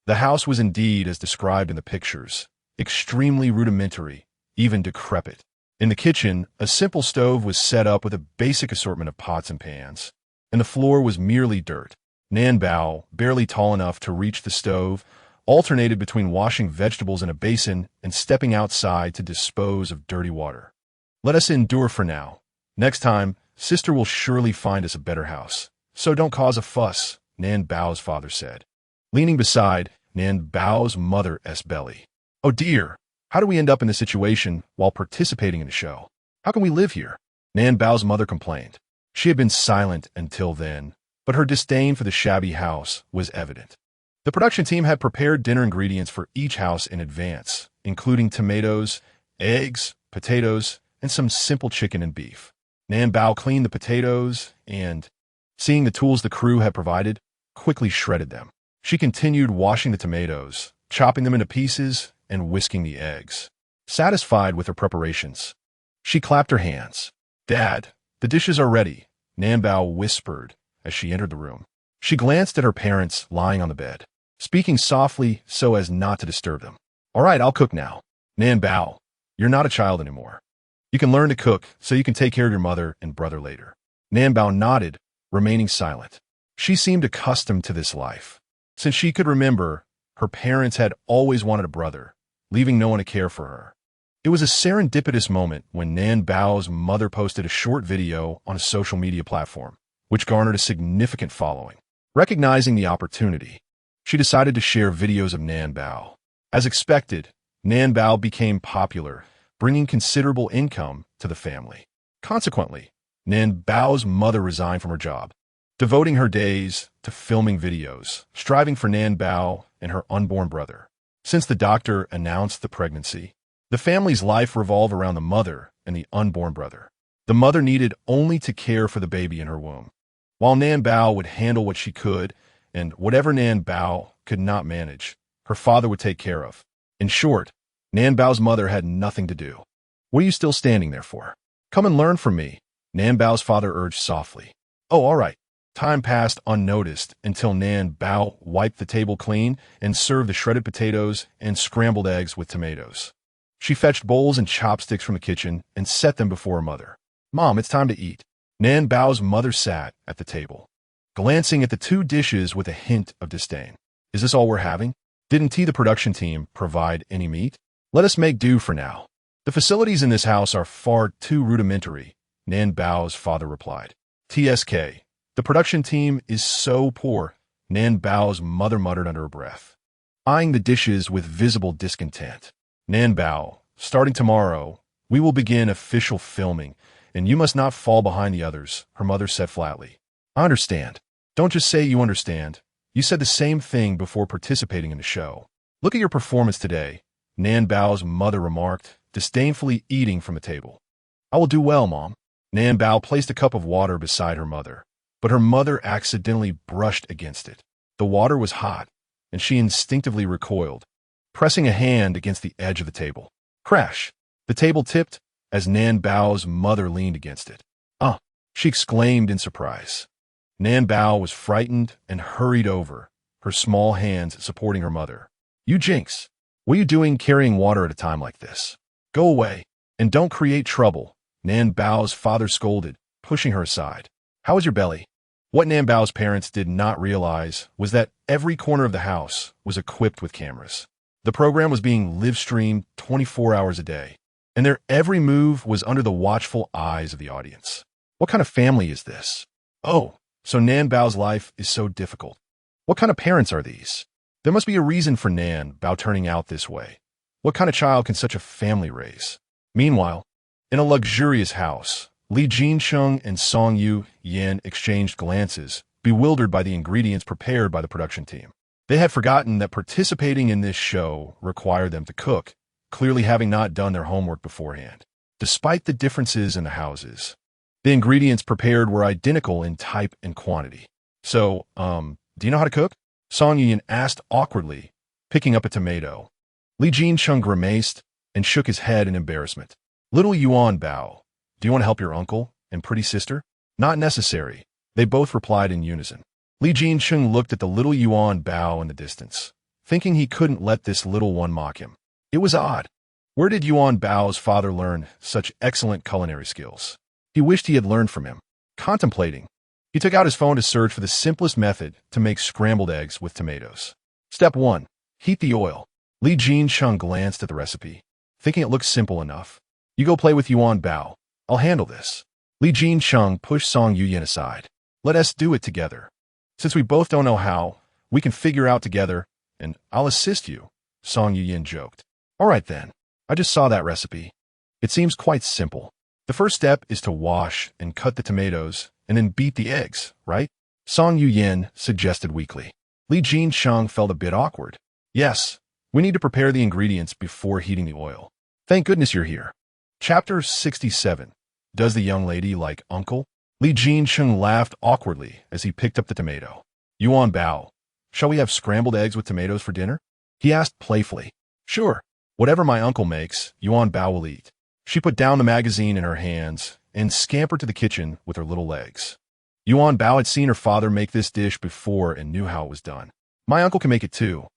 The house was indeed as described in the pictures, extremely rudimentary, even decrepit. In the kitchen, a simple stove was set up with a basic assortment of pots and pans, and the floor was merely dirt. Nan Bao, barely tall enough to reach the stove, alternated between washing vegetables in a basin and stepping outside to dispose of dirty water. Let us endure for now. Next time, sister will surely find us a better house. So don't cause a fuss, Nan Bao's father said, leaning beside Nan Bao's mother's belly. Oh dear, how do we end up in this situation while participating in the show? How can we live here? Nan Bao's mother complained. She had been silent until then, but her disdain for the shabby house was evident. The production team had prepared dinner ingredients for each house in advance, including tomatoes, eggs, potatoes, and some simple chicken and beef. Nan Bao cleaned the potatoes and, seeing the tools the crew had provided, quickly shredded them. She continued washing the tomatoes, chopping them into pieces, and whisking the eggs. Satisfied with her preparations, she clapped her hands. "Dad, the dishes are ready," Nan Bao whispered as she entered the room. She glanced at her parents lying on the bed, speaking softly so as not to disturb them. "All right, I'll cook now. Nan Bao, you're not a child anymore. You can learn to cook so you can take care of your mother and brother later." Nan Bao nodded, remaining silent. She seemed accustomed to this life. Since she could remember, her parents had always wanted a brother, leaving no one to care for her. It was a serendipitous moment when Nan Bao's mother posted a short video on a social media platform, which garnered a significant following. Recognizing the opportunity, she decided to share videos of Nan Bao. As expected, Nan Bao became popular, bringing considerable income to the family. Consequently, Nan Bao's mother resigned from her job, devoting her days to filming videos, striving for Nan Bao and her unborn brother. Since the doctor announced the pregnancy, the family's life revolved around the mother and the unborn brother. The mother needed only to care for the baby in her womb, while Nan Bao would handle what she could, and whatever Nan Bao could not manage, her father would take care of. In short, Nan Bao's mother had nothing to do. "What are you still standing there for? Come and learn from me," Nan Bao's father urged softly. "Oh, all right." Time passed unnoticed until Nan Bao wiped the table clean and served the shredded potatoes and scrambled eggs with tomatoes. She fetched bowls and chopsticks from the kitchen and set them before her mother. "Mom, it's time to eat." Nan Bao's mother sat at the table, glancing at the two dishes with a hint of disdain. "Is this all we're having? Didn't the production team provide any meat? Let us make do for now. The facilities in this house are far too rudimentary," Nan Bao's father replied. "TSK. The production team is so poor," Nan Bao's mother muttered under her breath, eyeing the dishes with visible discontent. "Nan Bao, starting tomorrow, we will begin official filming, and you must not fall behind the others," her mother said flatly. "I understand. Don't just say you understand. You said the same thing before participating in the show. Look at your performance today," Nan Bao's mother remarked, disdainfully eating from the table. "I will do well, Mom." Nan Bao placed a cup of water beside her mother, but her mother accidentally brushed against it. The water was hot, and she instinctively recoiled, pressing a hand against the edge of the table. Crash! The table tipped as Nan Bao's mother leaned against it. She exclaimed in surprise. Nan Bao was frightened and hurried over, her small hands supporting her mother. "You jinx! What are you doing carrying water at a time like this? Go away, and don't create trouble," Nan Bao's father scolded, pushing her aside. "How is your belly?" What Nan Bao's parents did not realize was that every corner of the house was equipped with cameras. The program was being live-streamed 24 hours a day, and their every move was under the watchful eyes of the audience. What kind of family is this? Oh, so Nan Bao's life is so difficult. What kind of parents are these? There must be a reason for Nan Bao turning out this way. What kind of child can such a family raise? Meanwhile, in a luxurious house, Li Jinsheng and Song Yu Yan exchanged glances, bewildered by the ingredients prepared by the production team. They had forgotten that participating in this show required them to cook, clearly having not done their homework beforehand. Despite the differences in the houses, the ingredients prepared were identical in type and quantity. "So, do you know how to cook?" Song Yuan asked awkwardly, picking up a tomato. Li Jinsheng grimaced and shook his head in embarrassment. "Little Yuanbao, do you want to help your uncle and pretty sister?" "Not necessary," they both replied in unison. Li Jinsheng looked at the little Yuanbao in the distance, thinking he couldn't let this little one mock him. It was odd. Where did Yuanbao's father learn such excellent culinary skills? He wished he had learned from him. Contemplating, he took out his phone to search for the simplest method to make scrambled eggs with tomatoes. Step 1. Heat the oil. Li Jincheng glanced at the recipe, thinking it looked simple enough. You go play with Yuanbao. I'll handle this. Li Jincheng pushed Song Yuyan aside. Let us do it together. Since we both don't know how, we can figure out together, and I'll assist you, Song Yuyan joked. All right then. I just saw that recipe. It seems quite simple. The first step is to wash and cut the tomatoes, and then beat the eggs, right? Song Yuyan suggested weakly. Li Jincheng felt a bit awkward. Yes, we need to prepare the ingredients before heating the oil. Thank goodness you're here. Chapter 67. Does the young lady like uncle? Li Jincheng laughed awkwardly as he picked up the tomato. Yuanbao, shall we have scrambled eggs with tomatoes for dinner? He asked playfully. Sure. Whatever my uncle makes, Yuanbao will eat. She put down the magazine in her hands and scampered to the kitchen with her little legs. Yuanbao had seen her father make this dish before and knew how it was done. My uncle can make it too,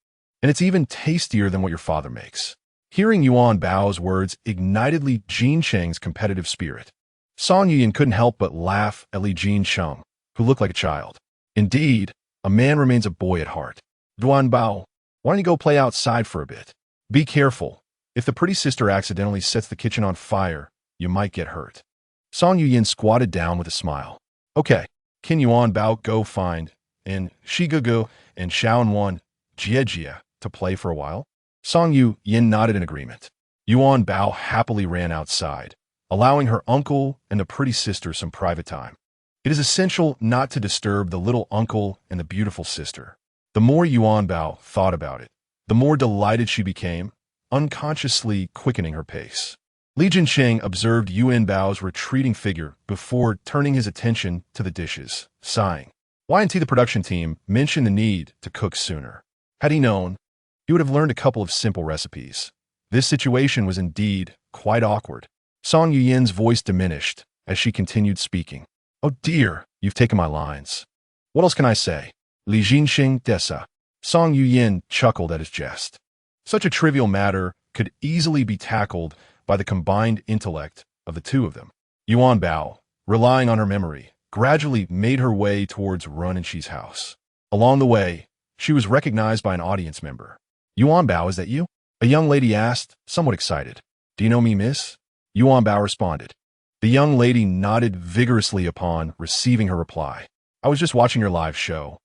and it's even tastier than what your father makes. Hearing Yuanbao's words ignited Li Jincheng's competitive spirit. Song Yuyan couldn't help but laugh at Li Jincheng, who looked like a child. Indeed, a man remains a boy at heart. Yuanbao, why don't you go play outside for a bit? Be careful. If the pretty sister accidentally sets the kitchen on fire, you might get hurt. Song Yuyan squatted down with a smile. Okay, can Yuanbao go find and Shigagu and Xiao Yuanbao to play for a while? Song Yuyan nodded in agreement. Yuanbao happily ran outside, allowing her uncle and the pretty sister some private time. It is essential not to disturb the little uncle and the beautiful sister. The more Yuanbao thought about it, the more delighted she became, unconsciously quickening her pace. Li Jincheng observed Yuanbao's retreating figure before turning his attention to the dishes, sighing. Y&T the production team mentioned the need to cook sooner. Had he known, he would have learned a couple of simple recipes. This situation was indeed quite awkward. Song Yuyan's voice diminished as she continued speaking. Oh dear, you've taken my lines. What else can I say? Li Jincheng desa. Song Yuyan chuckled at his jest. Such a trivial matter could easily be tackled by the combined intellect of the two of them. Yuanbao, relying on her memory, gradually made her way towards Run and She's house. Along the way, she was recognized by an audience member. Yuanbao, is that you? A young lady asked, somewhat excited. Do you know me, miss? Yuanbao responded. The young lady nodded vigorously upon receiving her reply. I was just watching your live show.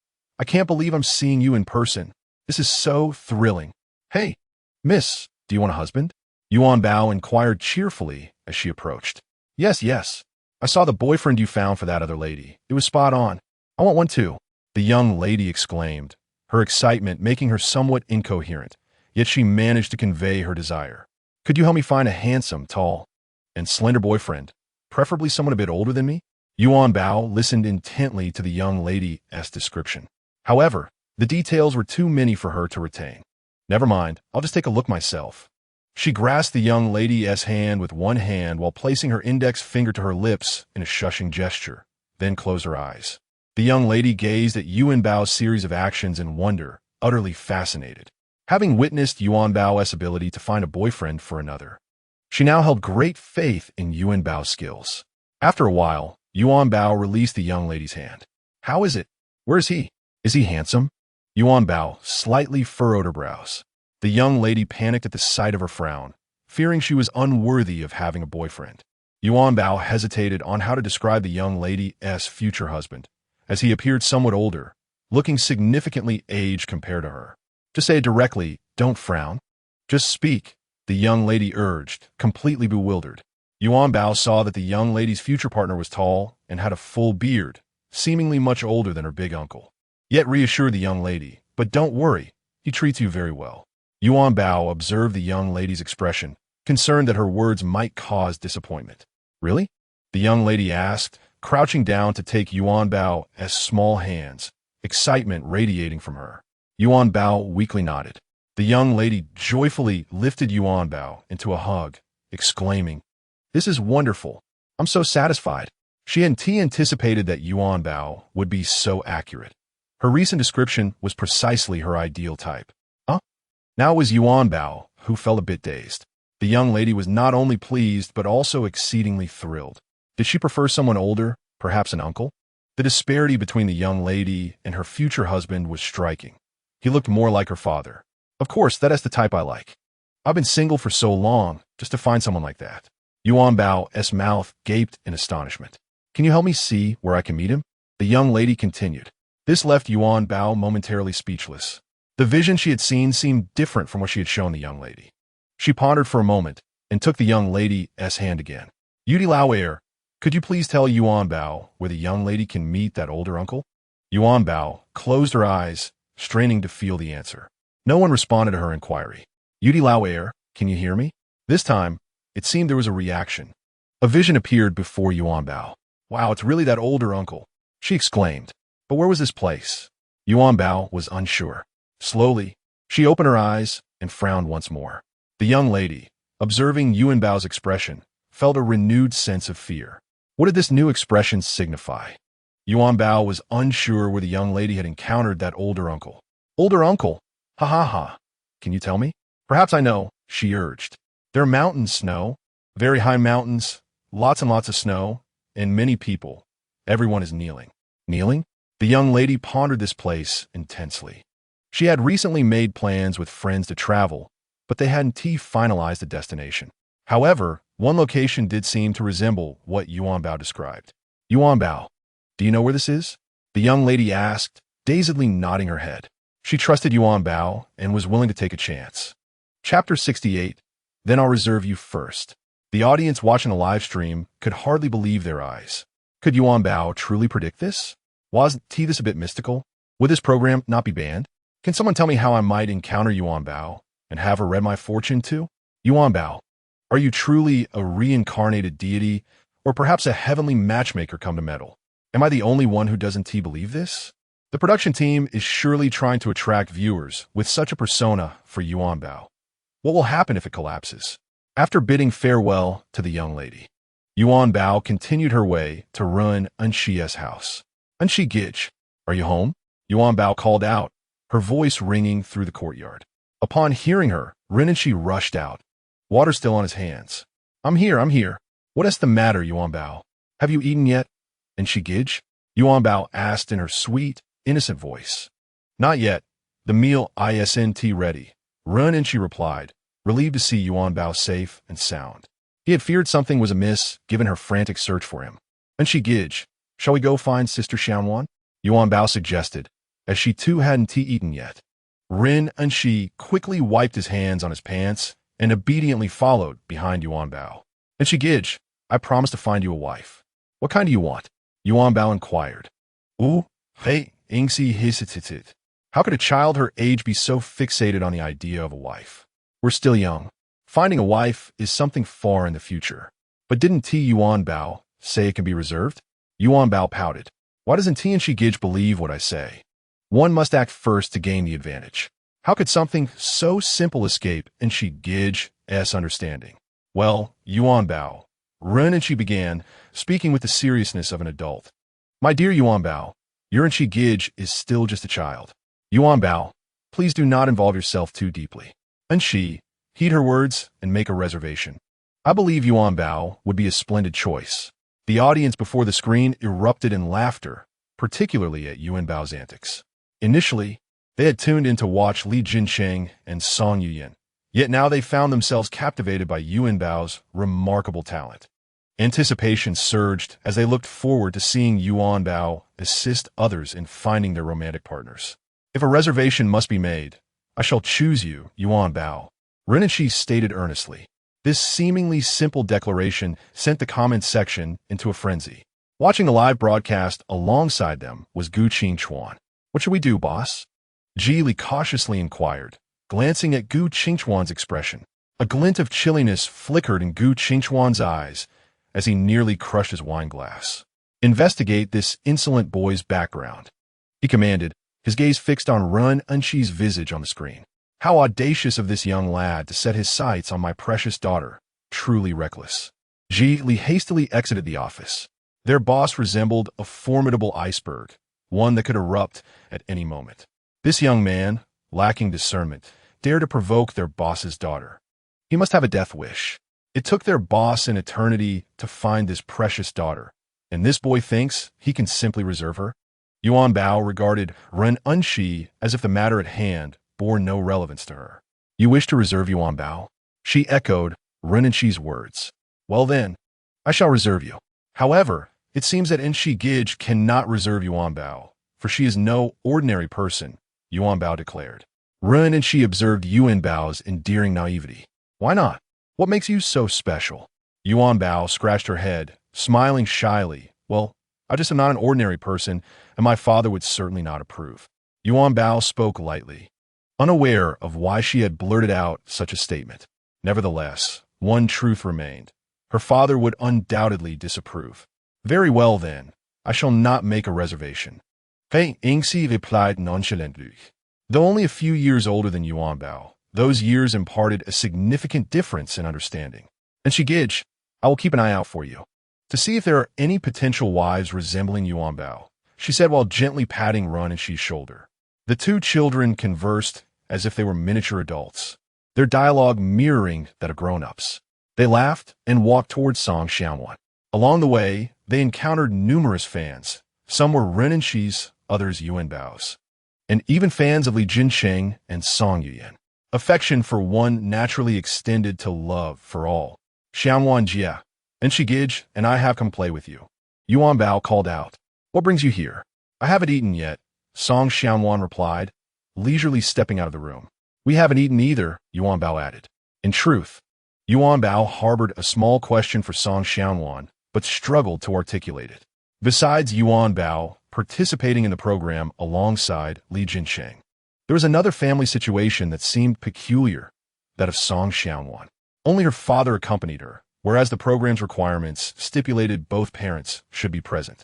I can't believe I'm seeing you in person. This is so thrilling. Hey, miss, do you want a husband? Yuanbao inquired cheerfully as she approached. Yes. I saw the boyfriend you found for that other lady. It was spot on. I want one too. The young lady exclaimed, her excitement making her somewhat incoherent, yet she managed to convey her desire. Could you help me find a handsome, tall, and slender boyfriend, preferably someone a bit older than me? Yuanbao listened intently to the young lady's description. However, the details were too many for her to retain. Never mind, I'll just take a look myself. She grasped the young lady's hand with one hand while placing her index finger to her lips in a shushing gesture, then closed her eyes. The young lady gazed at Yuanbao's series of actions in wonder, utterly fascinated. Having witnessed Yuanbao's ability to find a boyfriend for another, she now held great faith in Yuanbao's skills. After a while, Yuanbao released the young lady's hand. How is it? Where is he? Is he handsome? Yuanbao slightly furrowed her brows. The young lady panicked at the sight of her frown, fearing she was unworthy of having a boyfriend. Yuanbao hesitated on how to describe the young lady's future husband, as he appeared somewhat older, looking significantly aged compared to her. Just say it directly, don't frown. Just speak, the young lady urged, completely bewildered. Yuanbao saw that the young lady's future partner was tall and had a full beard, seemingly much older than her big uncle. Yet reassured the young lady, but don't worry, he treats you very well. Yuanbao observed the young lady's expression, concerned that her words might cause disappointment. Really? The young lady asked, crouching down to take Yuanbao's small hands, excitement radiating from her. Yuanbao weakly nodded. The young lady joyfully lifted Yuanbao into a hug, exclaiming, "This is wonderful. I'm so satisfied." She hadn't anticipated that Yuanbao would be so accurate. Her recent description was precisely her ideal type. Huh? Now it was Yuanbao, who felt a bit dazed. The young lady was not only pleased, but also exceedingly thrilled. Did she prefer someone older, perhaps an uncle? The disparity between the young lady and her future husband was striking. He looked more like her father. Of course, that is the type I like. I've been single for so long, just to find someone like that. Yuanbao's mouth gaped in astonishment. Can you help me see where I can meet him? The young lady continued. This left Yuanbao momentarily speechless. The vision she had seen seemed different from what she had shown the young lady. She pondered for a moment and took the young lady's hand again. Yudi Lao, could you please tell Yuanbao where the young lady can meet that older uncle? Yuanbao closed her eyes, straining to feel the answer. No one responded to her inquiry. Yudi Lao, can you hear me? This time, it seemed there was a reaction. A vision appeared before Yuanbao. Wow, it's really that older uncle, she exclaimed. But where was this place? Yuanbao was unsure. Slowly, she opened her eyes and frowned once more. The young lady, observing Yuanbao's expression, felt a renewed sense of fear. What did this new expression signify? Yuanbao was unsure where the young lady had encountered that older uncle. Older uncle? Ha ha ha. Can you tell me? Perhaps I know, she urged. There are mountains, snow, very high mountains, lots and lots of snow, and many people. Everyone is kneeling. Kneeling? The young lady pondered this place intensely. She had recently made plans with friends to travel, but they hadn't finalized the destination. However, one location did seem to resemble what Yuanbao described. Yuanbao, do you know where this is? The young lady asked, dazedly nodding her head. She trusted Yuanbao and was willing to take a chance. Chapter 68. Then I'll reserve you first. The audience watching the live stream could hardly believe their eyes. Could Yuanbao truly predict this? Wasn't this a bit mystical? Would this program not be banned? Can someone tell me how I might encounter Yuanbao and have her read my fortune too? Yuanbao, are you truly a reincarnated deity, or perhaps a heavenly matchmaker come to meddle? Am I the only one who doesn't believe this? The production team is surely trying to attract viewers with such a persona for Yuanbao. What will happen if it collapses? After bidding farewell to the young lady, Yuanbao continued her way to Ren-Enchi's house. Enchi Gij, are you home? Yuanbao called out, her voice ringing through the courtyard. Upon hearing her, Ren-Enchi rushed out, water still on his hands. I'm here. What is the matter, Yuanbao? Have you eaten yet? Enchi Gij? Yuanbao asked in her sweet, innocent voice. Not yet. The meal isn't ready. Ren-Enchi replied, relieved to see Yuanbao safe and sound. He had feared something was amiss, given her frantic search for him. Enchi Gij, shall we go find Sister Xiaowan? Yuanbao suggested, as she too hadn't eaten yet. Ren-Enchi quickly wiped his hands on his pants and obediently followed behind Yuanbao. Enchi Gij, I promise to find you a wife. What kind do you want? Yuanbao inquired. Hey, Ingsi hisitit. How could a child her age be so fixated on the idea of a wife? We're still young. Finding a wife is something far in the future. But didn't Yuanbao say it can be reserved? Yuanbao pouted. Why doesn't Tianchen Gij believe what I say? One must act first to gain the advantage. How could something so simple escape Enchi Gij's understanding? Well, Yuanbao, Ren-Enchi began, speaking with the seriousness of an adult. My dear Yuanbao, your Enchi Gij is still just a child. Yuanbao, please do not involve yourself too deeply. Enchi, heed her words and make a reservation. I believe Yuanbao would be a splendid choice. The audience before the screen erupted in laughter, particularly at Yuanbao's antics. Initially, they had tuned in to watch Li Jincheng and Song Yuyan, yet now they found themselves captivated by Yuanbao's remarkable talent. Anticipation surged as they looked forward to seeing Yuanbao assist others in finding their romantic partners. If a reservation must be made, I shall choose you, Yuanbao, Ren-Enchi stated earnestly. This seemingly simple declaration sent the comments section into a frenzy. Watching the live broadcast alongside them was Gu Qingchuan. What should we do, boss? Ji Li cautiously inquired, glancing at Gu Qingchuan's expression. A glint of chilliness flickered in Gu Qingchuan's eyes as he nearly crushed his wine glass. Investigate this insolent boy's background, he commanded, his gaze fixed on Ren-Enchi's visage on the screen. How audacious of this young lad to set his sights on my precious daughter. Truly reckless. Ji Li hastily exited the office. Their boss resembled a formidable iceberg, one that could erupt at any moment. This young man, lacking discernment, dare to provoke their boss's daughter? He must have a death wish. It took their boss an eternity to find this precious daughter, and this boy thinks he can simply reserve her? Yuanbao regarded Ren Unshi as if the matter at hand bore no relevance to her. You wish to reserve Yuanbao? She echoed Ren Unshi's words. Well then, I shall reserve you. However, it seems that Enshi Gij cannot reserve Yuanbao, for she is no ordinary person, Yuanbao declared. Ren Unshi observed Yuanbao's endearing naivety. Why not? What makes you so special? Yuanbao scratched her head, smiling shyly. Well, I just am not an ordinary person, and my father would certainly not approve. Yuanbao spoke lightly, unaware of why she had blurted out such a statement. Nevertheless, one truth remained. Her father would undoubtedly disapprove. Very well then, I shall not make a reservation. Fei Yingxi replied nonchalantly. Though only a few years older than Yuanbao, those years imparted a significant difference in understanding. And Shigij, I will keep an eye out for you, to see if there are any potential wives resembling Yuanbao, she said while gently patting Ren Unshi's shoulder. The two children conversed as if they were miniature adults, their dialogue mirroring that of grown-ups. They laughed and walked towards Song Xiaowan. Along the way, they encountered numerous fans. Some were Ren Unshi's, others Yuanbao's, and even fans of Li Jinsheng and Song Yuyan. Affection for one naturally extended to love for all. Xiaowan Jia, Enshi Gij and I have come play with you. Yuanbao called out. What brings you here? I haven't eaten yet, Song Xiaowan replied, leisurely stepping out of the room. We haven't eaten either, Yuanbao added. In truth, Yuanbao harbored a small question for Song Xiaowan, but struggled to articulate it. Besides Yuanbao participating in the program alongside Li Jinsheng, there was another family situation that seemed peculiar, that of Song Xiaowan. Only her father accompanied her, whereas the program's requirements stipulated both parents should be present.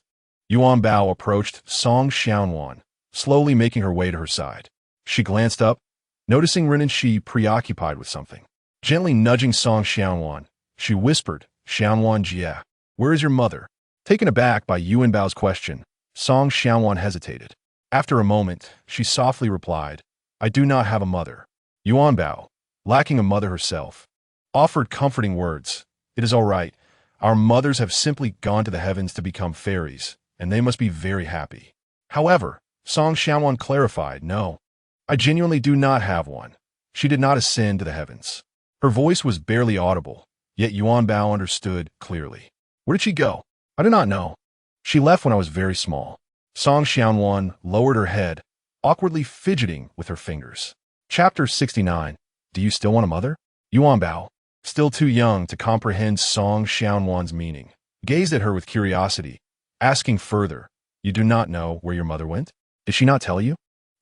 Yuanbao approached Song Xiaowan, slowly making her way to her side. She glanced up, noticing Ren Unshi preoccupied with something. Gently nudging Song Xiaowan, she whispered, Xiaowan Jia, where is your mother? Taken aback by Yuanbao's question, Song Xiaowan hesitated. After a moment, she softly replied, I do not have a mother. Yuanbao, lacking a mother herself, offered comforting words. It is all right. Our mothers have simply gone to the heavens to become fairies, and they must be very happy. However, Song Xiaowan clarified, no, I genuinely do not have one. She did not ascend to the heavens. Her voice was barely audible, yet Yuanbao understood clearly. Where did she go? I do not know. She left when I was very small. Song Xiaowan lowered her head, awkwardly fidgeting with her fingers. Chapter 69. Do you still want a mother? Yuanbao, still too young to comprehend Song Xiaowan's meaning, gazed at her with curiosity, asking further, You do not know where your mother went? Did she not tell you?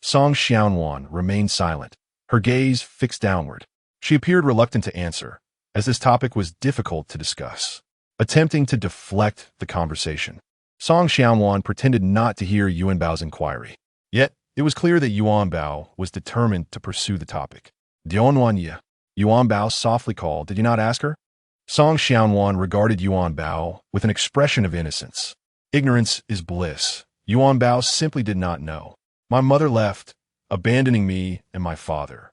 Song Xiaowan remained silent, her gaze fixed downward. She appeared reluctant to answer, as this topic was difficult to discuss. Attempting to deflect the conversation, Song Xiaowan pretended not to hear Yuanbao's inquiry. Yet, it was clear that Yuanbao was determined to pursue the topic. Dianwan, Yuanbao softly called, Did you not ask her? Song Xiaowan regarded Yuanbao with an expression of innocence. Ignorance is bliss. Yuanbao simply did not know. My mother left, abandoning me and my father.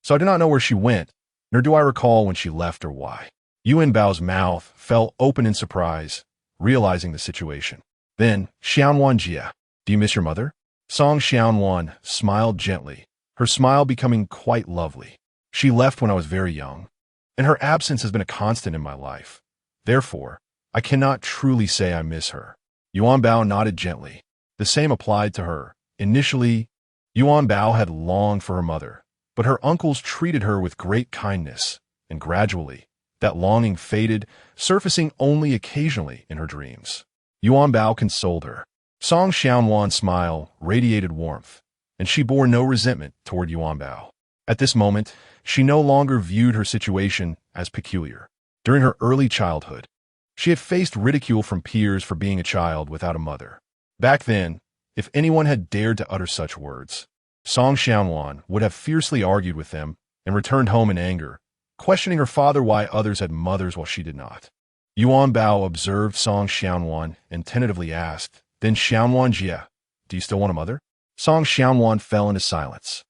So I do not know where she went, nor do I recall when she left or why. Yuanbao's mouth fell open in surprise, realizing the situation. Then, Xiaowan Jia, do you miss your mother? Song Xiaowan smiled gently, her smile becoming quite lovely. She left when I was very young, and her absence has been a constant in my life. Therefore, I cannot truly say I miss her. Yuanbao nodded gently. The same applied to her. Initially, Yuanbao had longed for her mother, but her uncles treated her with great kindness, and gradually, that longing faded, surfacing only occasionally in her dreams. Yuanbao consoled her. Song Xiaowan's smile radiated warmth, and she bore no resentment toward Yuanbao. At this moment, she no longer viewed her situation as peculiar. During her early childhood, she had faced ridicule from peers for being a child without a mother. Back then, if anyone had dared to utter such words, Song Xiaowan would have fiercely argued with them and returned home in anger, questioning her father why others had mothers while she did not. Yuanbao observed Song Xiaowan and tentatively asked, Then Xiaowan Jia, do you still want a mother? Song Xiaowan fell into silence.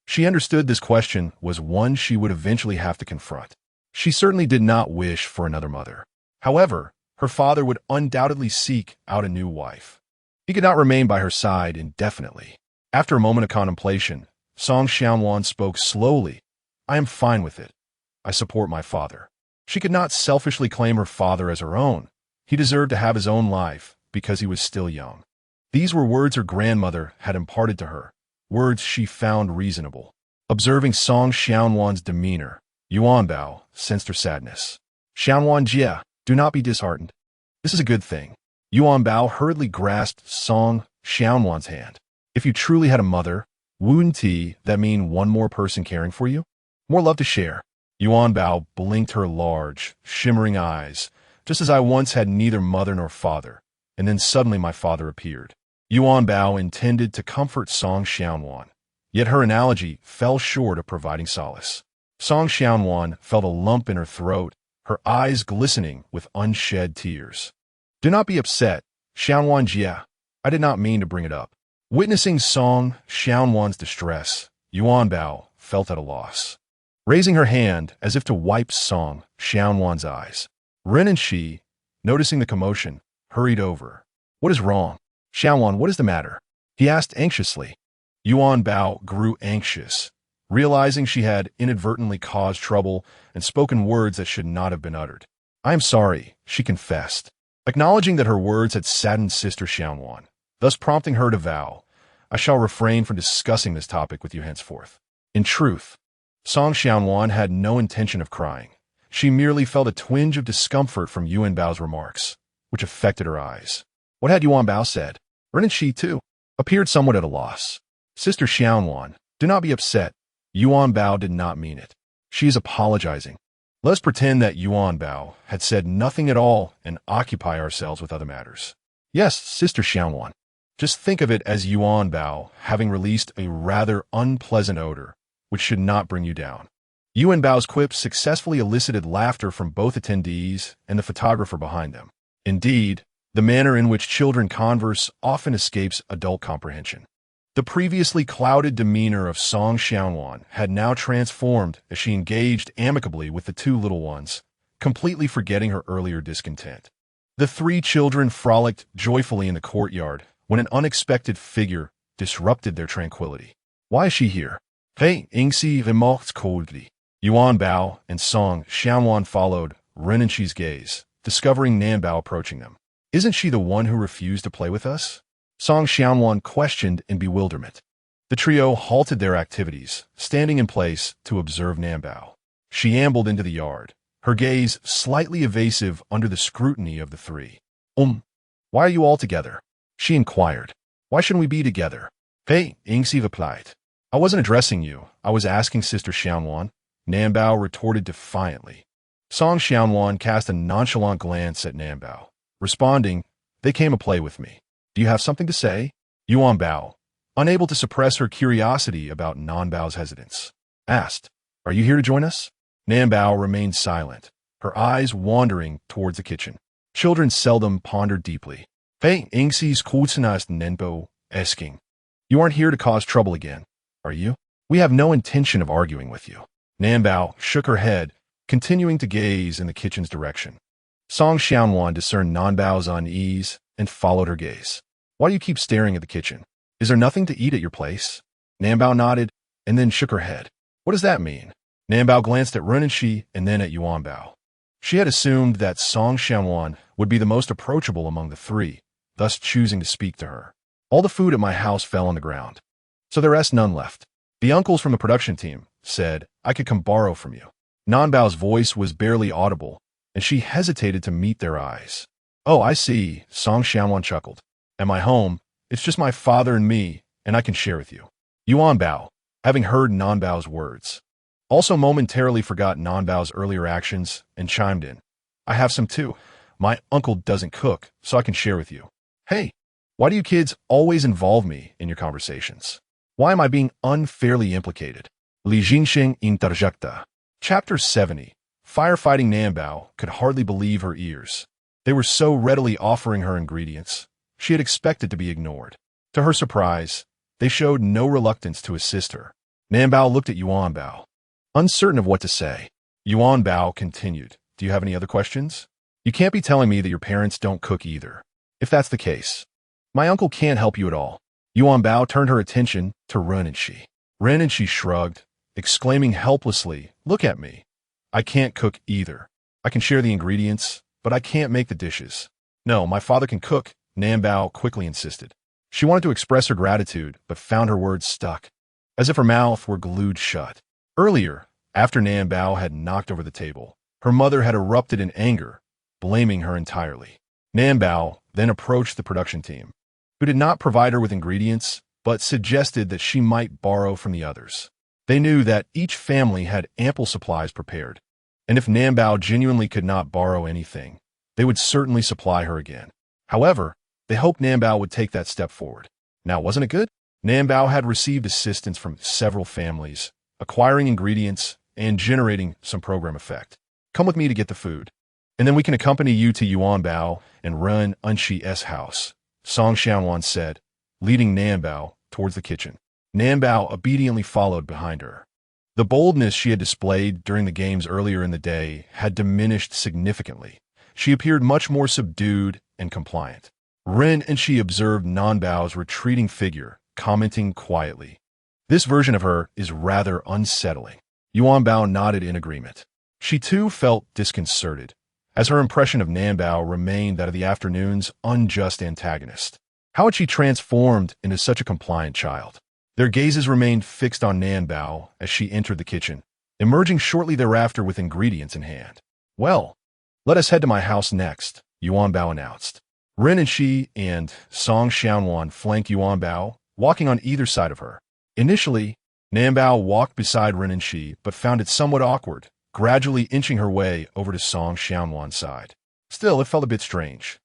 She understood this question was one she would eventually have to confront. She certainly did not wish for another mother. However, her father would undoubtedly seek out a new wife. He could not remain by her side indefinitely. After a moment of contemplation, Song Xiaowan spoke slowly. I am fine with it. I support my father. She could not selfishly claim her father as her own. He deserved to have his own life because he was still young. These were words her grandmother had imparted to her, words she found reasonable. Observing Song Xiaowan's demeanor, Yuanbao sensed her sadness. Xiaowan Jia, do not be disheartened. This is a good thing. Yuanbao hurriedly grasped Song Xiaowan's hand. If you truly had a mother, wouldn't that mean one more person caring for you? More love to share. Yuanbao blinked her large, shimmering eyes, just as I once had neither mother nor father, and then suddenly my father appeared. Yuanbao intended to comfort Song Xiaowan, yet her analogy fell short of providing solace. Song Xiaowan felt a lump in her throat, her eyes glistening with unshed tears. Do not be upset, Xiaowan Jia. I did not mean to bring it up. Witnessing Song Xiaowan's distress, Yuanbao felt at a loss. Raising her hand as if to wipe Song Xiaowan's eyes, Ren and she, noticing the commotion, hurried over. What is wrong? Xiaowan, what is the matter? He asked anxiously. Yuanbao grew anxious, realizing she had inadvertently caused trouble and spoken words that should not have been uttered. I am sorry, she confessed, acknowledging that her words had saddened Sister Xiaowan, thus prompting her to vow, I shall refrain from discussing this topic with you henceforth. In truth, Song Xiaowan had no intention of crying. She merely felt a twinge of discomfort from Yuanbao's remarks, which affected her eyes. What had Yuanbao said? Ren and she, too, appeared somewhat at a loss. Sister Xiaowan, do not be upset. Yuanbao did not mean it. She is apologizing. Let us pretend that Yuanbao had said nothing at all and occupy ourselves with other matters. Yes, Sister Xiaowan. Just think of it as Yuanbao having released a rather unpleasant odor, which should not bring you down. Yuanbao's quips successfully elicited laughter from both attendees and the photographer behind them. Indeed, the manner in which children converse often escapes adult comprehension. The previously clouded demeanor of Song Xiaowan had now transformed as she engaged amicably with the two little ones, completely forgetting her earlier discontent. The three children frolicked joyfully in the courtyard when an unexpected figure disrupted their tranquility. Why is she here? Hey, entered.The. Yuanbao and Song Xiaowan followed Ren and Shi's gaze, discovering Nanbao approaching them. Isn't she the one who refused to play with us? Song Xiaowan questioned in bewilderment. The trio halted their activities, standing in place to observe Nanbao. She ambled into the yard, her gaze slightly evasive under the scrutiny of the three. Why are you all together? She inquired. Why shouldn't we be together? Hey, Ingsi replied. I wasn't addressing you. I was asking Sister Xiaowan. Nanbao retorted defiantly. Song Xiaowan cast a nonchalant glance at Nanbao, responding, they came to play with me. Do you have something to say? Yuanbao, unable to suppress her curiosity about Nanbao's hesitance, asked, Are you here to join us? Nanbao remained silent, her eyes wandering towards the kitchen. Children seldom pondered deeply. Hey, Ingsi's countenance Nenbo, asking. You aren't here to cause trouble again, are you? We have no intention of arguing with you. Nanbao shook her head, continuing to gaze in the kitchen's direction. Song Xiaowan discerned Nanbao's unease and followed her gaze. Why do you keep staring at the kitchen? Is there nothing to eat at your place? Nanbao nodded and then shook her head. What does that mean? Nanbao glanced at Ren and Shi and then at Yuanbao. She had assumed that Song Xiaowan would be the most approachable among the three, thus choosing to speak to her. All the food at my house fell on the ground, so there is none left. The uncles from the production team said I could come borrow from you. Nanbao's voice was barely audible, and she hesitated to meet their eyes. Oh, I see, Song Xiaowan chuckled. At my home, it's just my father and me, and I can share with you. Yuanbao, having heard Nanbao's words, also momentarily forgot Nanbao's earlier actions and chimed in. I have some too. My uncle doesn't cook, so I can share with you. Hey, why do you kids always involve me in your conversations? Why am I being unfairly implicated? Li Jinxing entered.The. Chapter 70. Firefighting Nanbao could hardly believe her ears. They were so readily offering her ingredients. She had expected to be ignored. To her surprise, they showed no reluctance to assist her. Nanbao looked at Yuanbao, uncertain of what to say. Yuanbao continued, "Do you have any other questions? You can't be telling me that your parents don't cook either. If that's the case, my uncle can't help you at all." Yuanbao turned her attention to Renenshi. Renenshi shrugged, exclaiming helplessly, "Look at me. I can't cook either. I can share the ingredients, but I can't make the dishes." "No, my father can cook," Nanbao quickly insisted. She wanted to express her gratitude, but found her words stuck, as if her mouth were glued shut. Earlier, after Nanbao had knocked over the table, her mother had erupted in anger, blaming her entirely. Nanbao then approached the production team, who did not provide her with ingredients, but suggested that she might borrow from the others. They knew that each family had ample supplies prepared, and if Nanbao genuinely could not borrow anything, they would certainly supply her again. However, they hoped Nanbao would take that step forward. Now, wasn't it good? Nanbao had received assistance from several families, acquiring ingredients and generating some program effect. "Come with me to get the food, and then we can accompany you to Yuanbao and run Unshi's house," Song Xianwan said, leading Nanbao towards the kitchen. Nanbao obediently followed behind her. The boldness she had displayed during the games earlier in the day had diminished significantly. She appeared much more subdued and compliant. Ren and she observed Nanbao's retreating figure, commenting quietly, "This version of her is rather unsettling." Yuanbao nodded in agreement. She too felt disconcerted, as her impression of Nanbao remained that of the afternoon's unjust antagonist. How had she transformed into such a compliant child? Their gazes remained fixed on Nanbao as she entered the kitchen, emerging shortly thereafter with ingredients in hand. "Well, let us head to my house next," Yuanbao announced. Ren and she and Song Xianwan flanked Yuanbao, walking on either side of her. Initially, Nanbao walked beside Ren and she, but found it somewhat awkward, gradually inching her way over to Song Xianwan's side. Still, it felt a bit strange.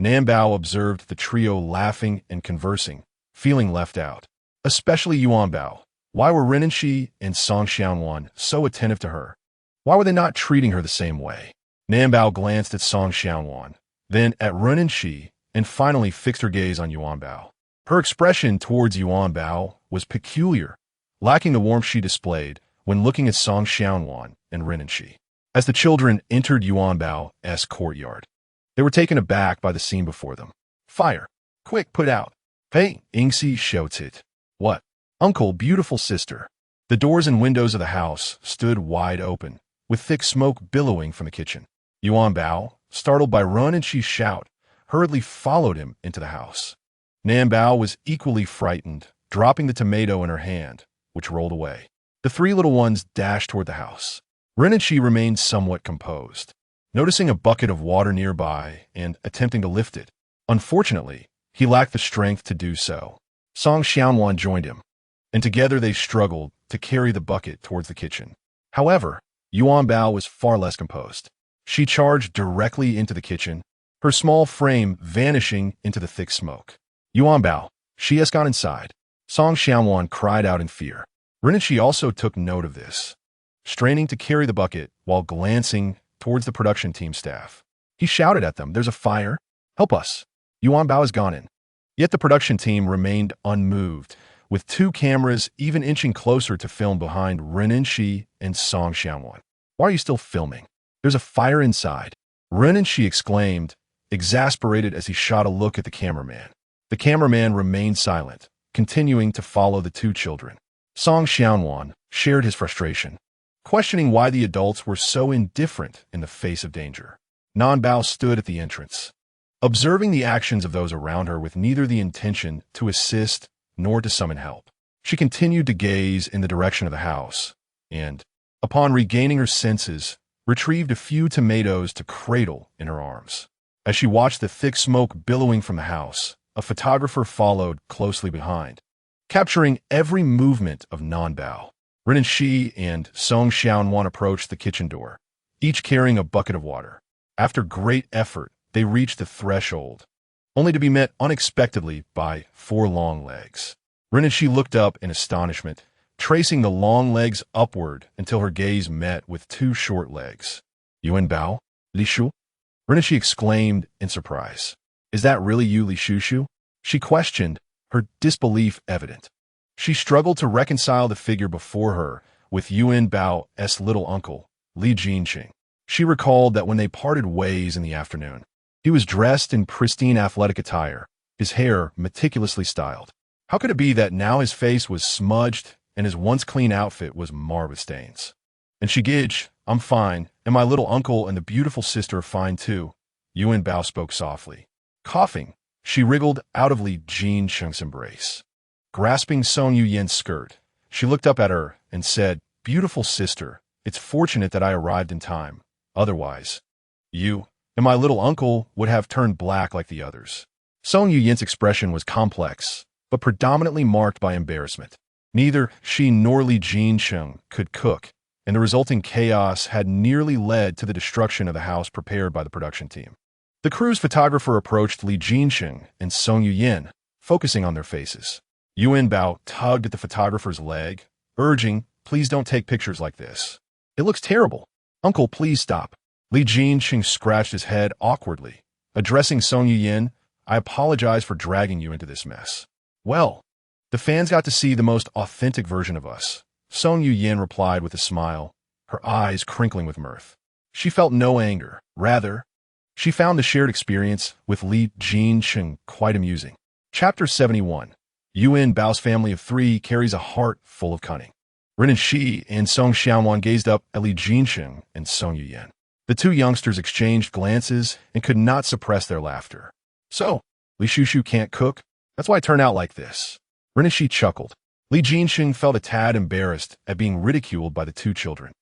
Nanbao observed the trio laughing and conversing, feeling left out. Especially Yuanbao. Why were Ren and she and Song Xianwan so attentive to her? Why were they not treating her the same way? Nanbao glanced at Song Xianwan, then at Ren and she, and finally fixed her gaze on Yuanbao. Her expression towards Yuanbao was peculiar, lacking the warmth she displayed when looking at Song Xianwan and Ren and she. As the children entered Yuanbao's courtyard, they were taken aback by the scene before them. "Fire! Quick, put out!" "Hey!" Ingxi shouted. "What?" "Uncle, beautiful sister." The doors and windows of the house stood wide open, with thick smoke billowing from the kitchen. Yuanbao, startled by Ren and Shi's shout, hurriedly followed him into the house. Nanbao was equally frightened, dropping the tomato in her hand, which rolled away. The three little ones dashed toward the house. Ren and Shi remained somewhat composed, noticing a bucket of water nearby and attempting to lift it. Unfortunately, he lacked the strength to do so. Song Xianwan joined him, and together they struggled to carry the bucket towards the kitchen. However, Yuanbao was far less composed. She charged directly into the kitchen, her small frame vanishing into the thick smoke. "Yuanbao, she has gone inside." Song Xianwan cried out in fear. Ren and Shi also took note of this, straining to carry the bucket while glancing towards the production team staff. He shouted at them, "There's a fire! Help us! Yuanbao has gone in." Yet the production team remained unmoved, with two cameras even inching closer to film behind Ren and Shi and Song Xianwan. "Why are you still filming? There's a fire inside," Ren and Shi exclaimed, exasperated as he shot a look at the cameraman. The cameraman remained silent, continuing to follow the two children. Song Xianwan shared his frustration, questioning why the adults were so indifferent in the face of danger. Nanbao stood at the entrance, observing the actions of those around her with neither the intention to assist nor to summon help. She continued to gaze in the direction of the house, and, upon regaining her senses, retrieved a few tomatoes to cradle in her arms. As she watched the thick smoke billowing from the house, a photographer followed closely behind, capturing every movement of Nanbao. Ren and Shi and Song Xianwan approached the kitchen door, each carrying a bucket of water. After great effort, they reached the threshold, only to be met unexpectedly by four long legs. Ren and Shi looked up in astonishment, tracing the long legs upward until her gaze met with two short legs. "Yuanbao? Li Shu?" Ren and Shi exclaimed in surprise. "Is that really you, Li Shushu?" She questioned, her disbelief evident. She struggled to reconcile the figure before her with Yuanbao's little uncle, Li Jinqing. She recalled that when they parted ways in the afternoon, he was dressed in pristine athletic attire, his hair meticulously styled. How could it be that now his face was smudged and his once clean outfit was marred with stains? And she giggled, "I'm fine, and my little uncle and the beautiful sister are fine too." Yuanbao spoke softly. Coughing, she wriggled out of Li Jinqing's embrace. Grasping Song Yuyan's skirt, she looked up at her and said, "Beautiful sister, it's fortunate that I arrived in time. Otherwise, you and my little uncle would have turned black like the others." Song Yuyan's expression was complex, but predominantly marked by embarrassment. Neither she nor Li Jinqing could cook, and the resulting chaos had nearly led to the destruction of the house prepared by the production team. The crew's photographer approached Li Jinqing and Song Yuyan, focusing on their faces. Yuanbao tugged at the photographer's leg, urging, "Please don't take pictures like this. It looks terrible. Uncle, please stop." Li Jinqing scratched his head awkwardly. Addressing Song Yuyan, "I apologize for dragging you into this mess." "Well, the fans got to see the most authentic version of us," Song Yuyan replied with a smile, her eyes crinkling with mirth. She felt no anger. Rather, she found the shared experience with Li Jinqing quite amusing. Chapter 71. Yuanbao's family of three carries a heart full of cunning. Ren and Shi and Song Xiaowan gazed up at Li Jinqing and Song Yuyan. The two youngsters exchanged glances and could not suppress their laughter. "So, Li Shushu can't cook? That's why I turn out like this." Ren and Shi chuckled. Li Jinqing felt a tad embarrassed at being ridiculed by the two children.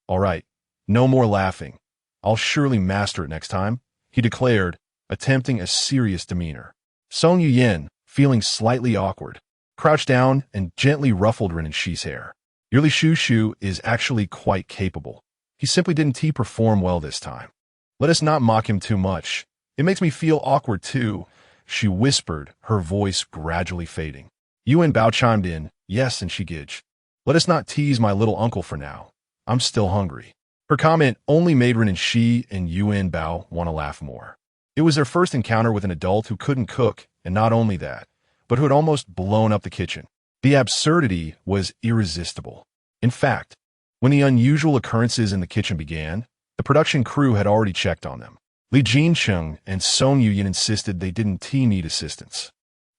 "All right, no more laughing. I'll surely master it next time," he declared, attempting a serious demeanor. Song Yuyan, feeling slightly awkward, crouched down and gently ruffled Ren and Shi's hair. "Your Li Shushu is actually quite capable. He simply didn't perform well this time. Let us not mock him too much. It makes me feel awkward too," she whispered, her voice gradually fading. Yuanbao chimed in, "Yes," and she giggled. "Let us not tease my little uncle for now. I'm still hungry." Her comment only made Ren and Shi and Yuanbao want to laugh more. It was their first encounter with an adult who couldn't cook, and not only that, but who had almost blown up the kitchen. The absurdity was irresistible. In fact, when the unusual occurrences in the kitchen began, the production crew had already checked on them. Li Jinqing and Song Yuyan insisted they didn't need assistance.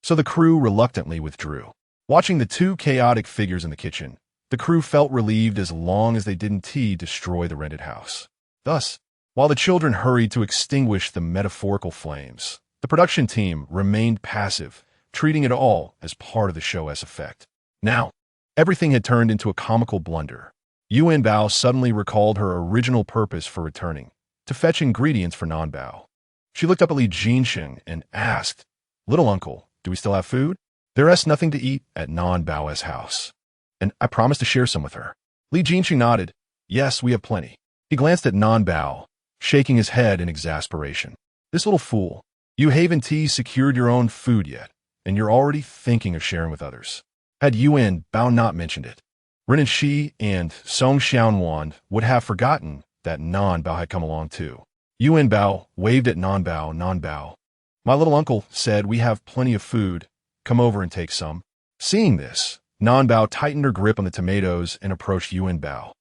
So the crew reluctantly withdrew. Watching the two chaotic figures in the kitchen, the crew felt relieved as long as they didn't destroy the rented house. Thus, while the children hurried to extinguish the metaphorical flames, the production team remained passive, treating it all as part of the show's effect. Now, everything had turned into a comical blunder. Yuanbao suddenly recalled her original purpose for returning, to fetch ingredients for Nanbao. She looked up at Li Jinqing and asked, "Little uncle, do we still have food?" "There is nothing to eat at Nanbao's house, and I promised to share some with her." Li Jinqing nodded. "Yes, we have plenty." He glanced at Nanbao, shaking his head in exasperation. "This little fool, you haven't secured your own food yet, and you're already thinking of sharing with others." Had Yuanbao not mentioned it, Ren and Shi and Song Xiaowan would have forgotten that Nanbao had come along too. Yuanbao waved at Nanbao. "Nanbao, my little uncle said we have plenty of food. Come over and take some." Seeing this, Nanbao tightened her grip on the tomatoes and approached Yuanbao.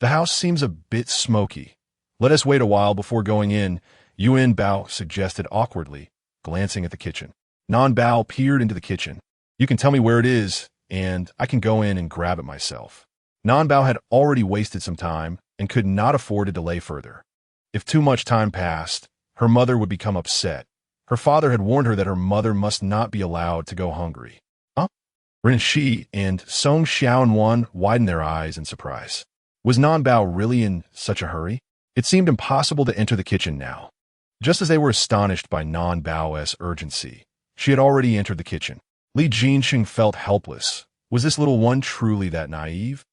"The house seems a bit smoky. Let us wait a while before going in," Yuanbao suggested awkwardly, glancing at the kitchen. Nanbao peered into the kitchen. "You can tell me where it is, and I can go in and grab it myself." Nanbao had already wasted some time and could not afford to delay further. If too much time passed, her mother would become upset. Her father had warned her that her mother must not be allowed to go hungry. "Huh?" Ren Shi and Song Xiaowan widened their eyes in surprise. Was Nanbao really in such a hurry? It seemed impossible to enter the kitchen now. Just as they were astonished by Nanbao's urgency, she had already entered the kitchen. Li Jinqing felt helpless. Was this little one truly that naive?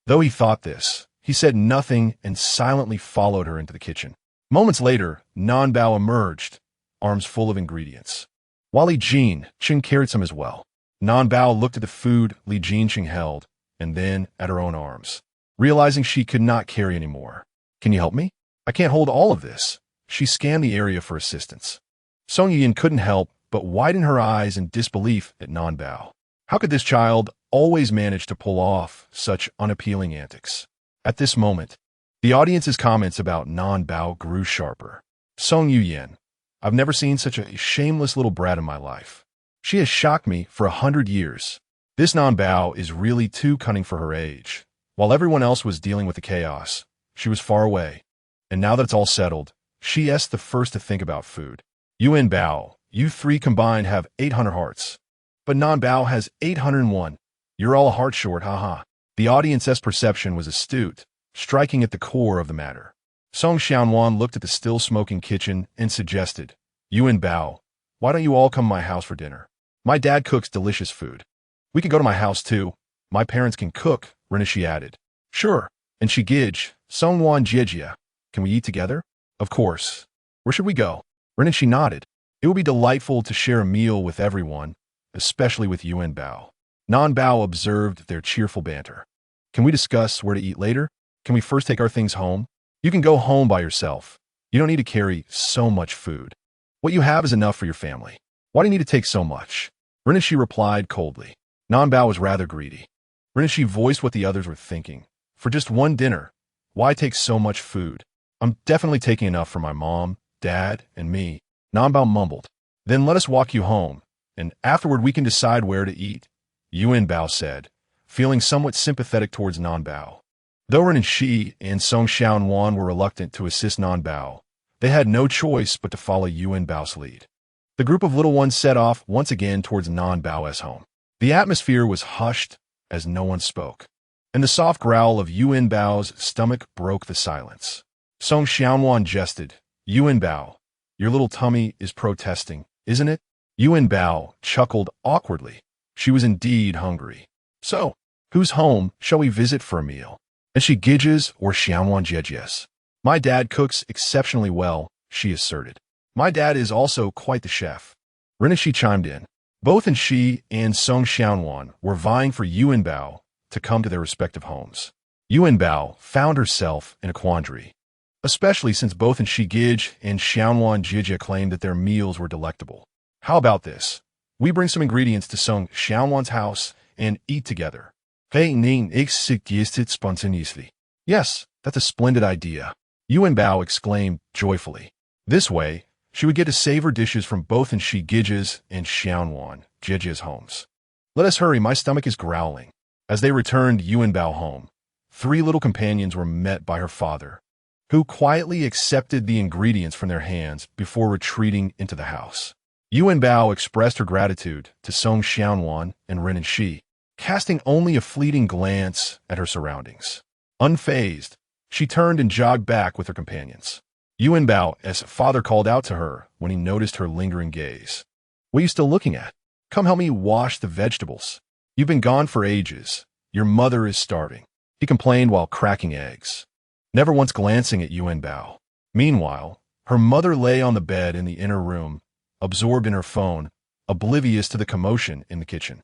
Though he thought this, he said nothing and silently followed her into the kitchen. Moments later, Nanbao emerged, arms full of ingredients. While Li Jinqing carried some as well. Nanbao looked at the food Li Jinqing held, and then at her own arms, realizing she could not carry any more. "Can you help me? I can't hold all of this." She scanned the area for assistance. Song Yuyan couldn't help but widen her eyes in disbelief at Nanbao. How could this child, always managed to pull off such unappealing antics. At this moment, the audience's comments about Bao grew sharper. Song Yuyan, I've never seen such a shameless little brat in my life. She has shocked me for 100 years. This Bao is really too cunning for her age. While everyone else was dealing with the chaos, she was far away. And now that it's all settled, she's the first to think about food. Yuanbao, you three combined have 800 hearts. But Bao has 801. You're all a heart short, haha. The audience's perception was astute, striking at the core of the matter. Song Xiaowan looked at the still-smoking kitchen and suggested, Yuanbao, why don't you all come to my house for dinner? My dad cooks delicious food. We could go to my house too. My parents can cook, Renashi added. Sure. And she gidge, Songwan Jiejia. Can we eat together? Of course. Where should we go? Renashi nodded. It would be delightful to share a meal with everyone, especially with Yuanbao. Bao observed their cheerful banter. Can we discuss where to eat later? Can we first take our things home? You can go home by yourself. You don't need to carry so much food. What you have is enough for your family. Why do you need to take so much? Renashi replied coldly. Bao was rather greedy. Renashi voiced what the others were thinking. For just one dinner, why take so much food? I'm definitely taking enough for my mom, dad, and me. Bao mumbled. Then let us walk you home, and afterward we can decide where to eat, Yuanbao said, feeling somewhat sympathetic towards Bao. Though Renashi and Song Xiaowan were reluctant to assist Bao, they had no choice but to follow Yuanbao's lead. The group of little ones set off once again towards Bao's home. The atmosphere was hushed as no one spoke, and the soft growl of Yuanbao's stomach broke the silence. Song Xiaowan jested, Yuanbao, your little tummy is protesting, isn't it? Yuanbao chuckled awkwardly. She was indeed hungry. So, whose home shall we visit for a meal? And she gidges or Xiaowan jiejies. My dad cooks exceptionally well, she asserted. My dad is also quite the chef. Renashi chimed in. Both she and Song Xiaowan were vying for Yuanbao to come to their respective homes. Yuanbao found herself in a quandary, especially since both she gidge and Xiaowan jijia claimed that their meals were delectable. How about this? We bring some ingredients to Song Xiaowan's house and eat together. Hey, Ning, ich suggested spontaneously. Yes, that's a splendid idea, Yuanbao exclaimed joyfully. This way, she would get to savor dishes from both she gidges and Xiaowan jijia's homes. Let us hurry, my stomach is growling. As they returned Yuanbao home, three little companions were met by her father, who quietly accepted the ingredients from their hands before retreating into the house. Yuanbao expressed her gratitude to Song Xiaowan and Ren and Shi, casting only a fleeting glance at her surroundings. Unfazed, she turned and jogged back with her companions. Yuanbao's father called out to her when he noticed her lingering gaze. What are you still looking at? Come help me wash the vegetables. You've been gone for ages. Your mother is starving, he complained while cracking eggs, never once glancing at Yuanbao. Meanwhile, her mother lay on the bed in the inner room, absorbed in her phone, oblivious to the commotion in the kitchen.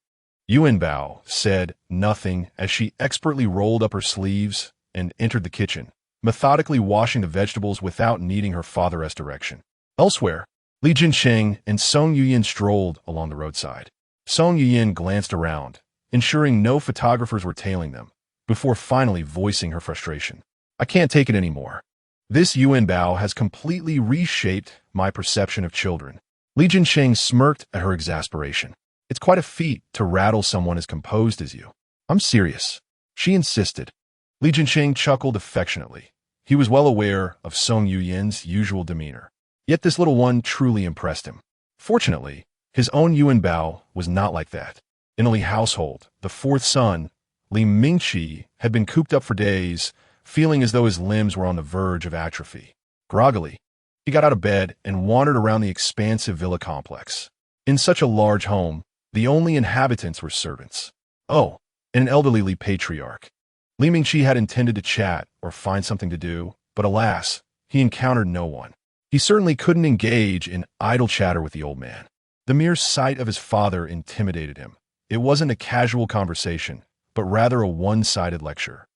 Yuanbao said nothing as she expertly rolled up her sleeves and entered the kitchen, methodically washing the vegetables without needing her father's direction. Elsewhere, Li Jincheng and Song Yuyan strolled along the roadside. Song Yuyan glanced around, ensuring no photographers were tailing them, before finally voicing her frustration. I can't take it anymore. This Yuanbao has completely reshaped my perception of children. Li Jincheng smirked at her exasperation. It's quite a feat to rattle someone as composed as you. I'm serious, she insisted. Li Jincheng chuckled affectionately. He was well aware of Song Yuyan's usual demeanor. Yet this little one truly impressed him. Fortunately, his own Yuanbao was not like that. In the Li household, the fourth son, Li Mingqi, had been cooped up for days, feeling as though his limbs were on the verge of atrophy. Groggily, he got out of bed and wandered around the expansive villa complex. In such a large home, the only inhabitants were servants. Oh, and an elderly Li patriarch. Li Mingqi had intended to chat or find something to do, but alas, he encountered no one. He certainly couldn't engage in idle chatter with the old man. The mere sight of his father intimidated him. It wasn't a casual conversation, but rather a one-sided lecture.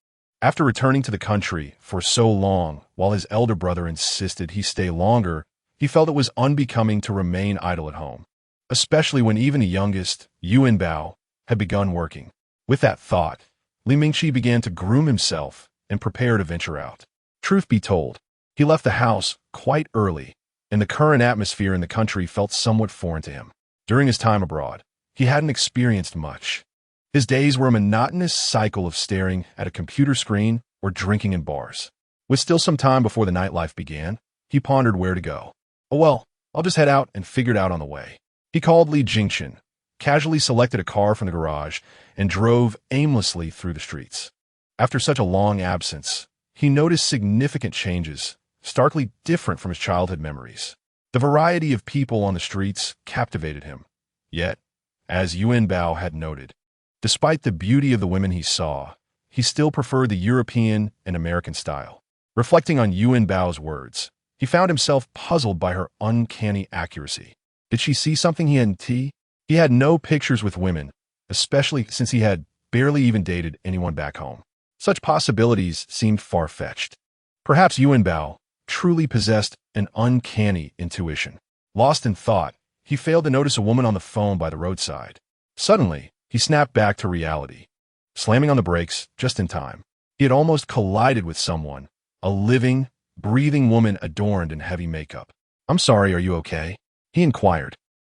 After returning to the country for so long, while his elder brother insisted he stay longer, he felt it was unbecoming to remain idle at home, especially when even the youngest, Yuanbao, had begun working. With that thought, Li Mingqi began to groom himself and prepare to venture out. Truth be told, he left the house quite early, and the current atmosphere in the country felt somewhat foreign to him. During his time abroad, he hadn't experienced much. His days were a monotonous cycle of staring at a computer screen or drinking in bars. With still some time before the nightlife began, he pondered where to go. Oh well, I'll just head out and figure it out on the way. He called Li Jingchen, casually selected a car from the garage, and drove aimlessly through the streets. After such a long absence, he noticed significant changes, starkly different from his childhood memories. The variety of people on the streets captivated him. Yet, as Yuanbao had noted, despite the beauty of the women he saw, he still preferred the European and American style. Reflecting on Yuanbao's words, he found himself puzzled by her uncanny accuracy. Did she see something he hadn't seen? He had no pictures with women, especially since he had barely even dated anyone back home. Such possibilities seemed far-fetched. Perhaps Yuanbao truly possessed an uncanny intuition. Lost in thought, he failed to notice a woman on the phone by the roadside. Suddenly, he snapped back to reality, slamming on the brakes just in time. He had almost collided with someone, a living, breathing woman adorned in heavy makeup. "I'm sorry, are you okay?" he inquired.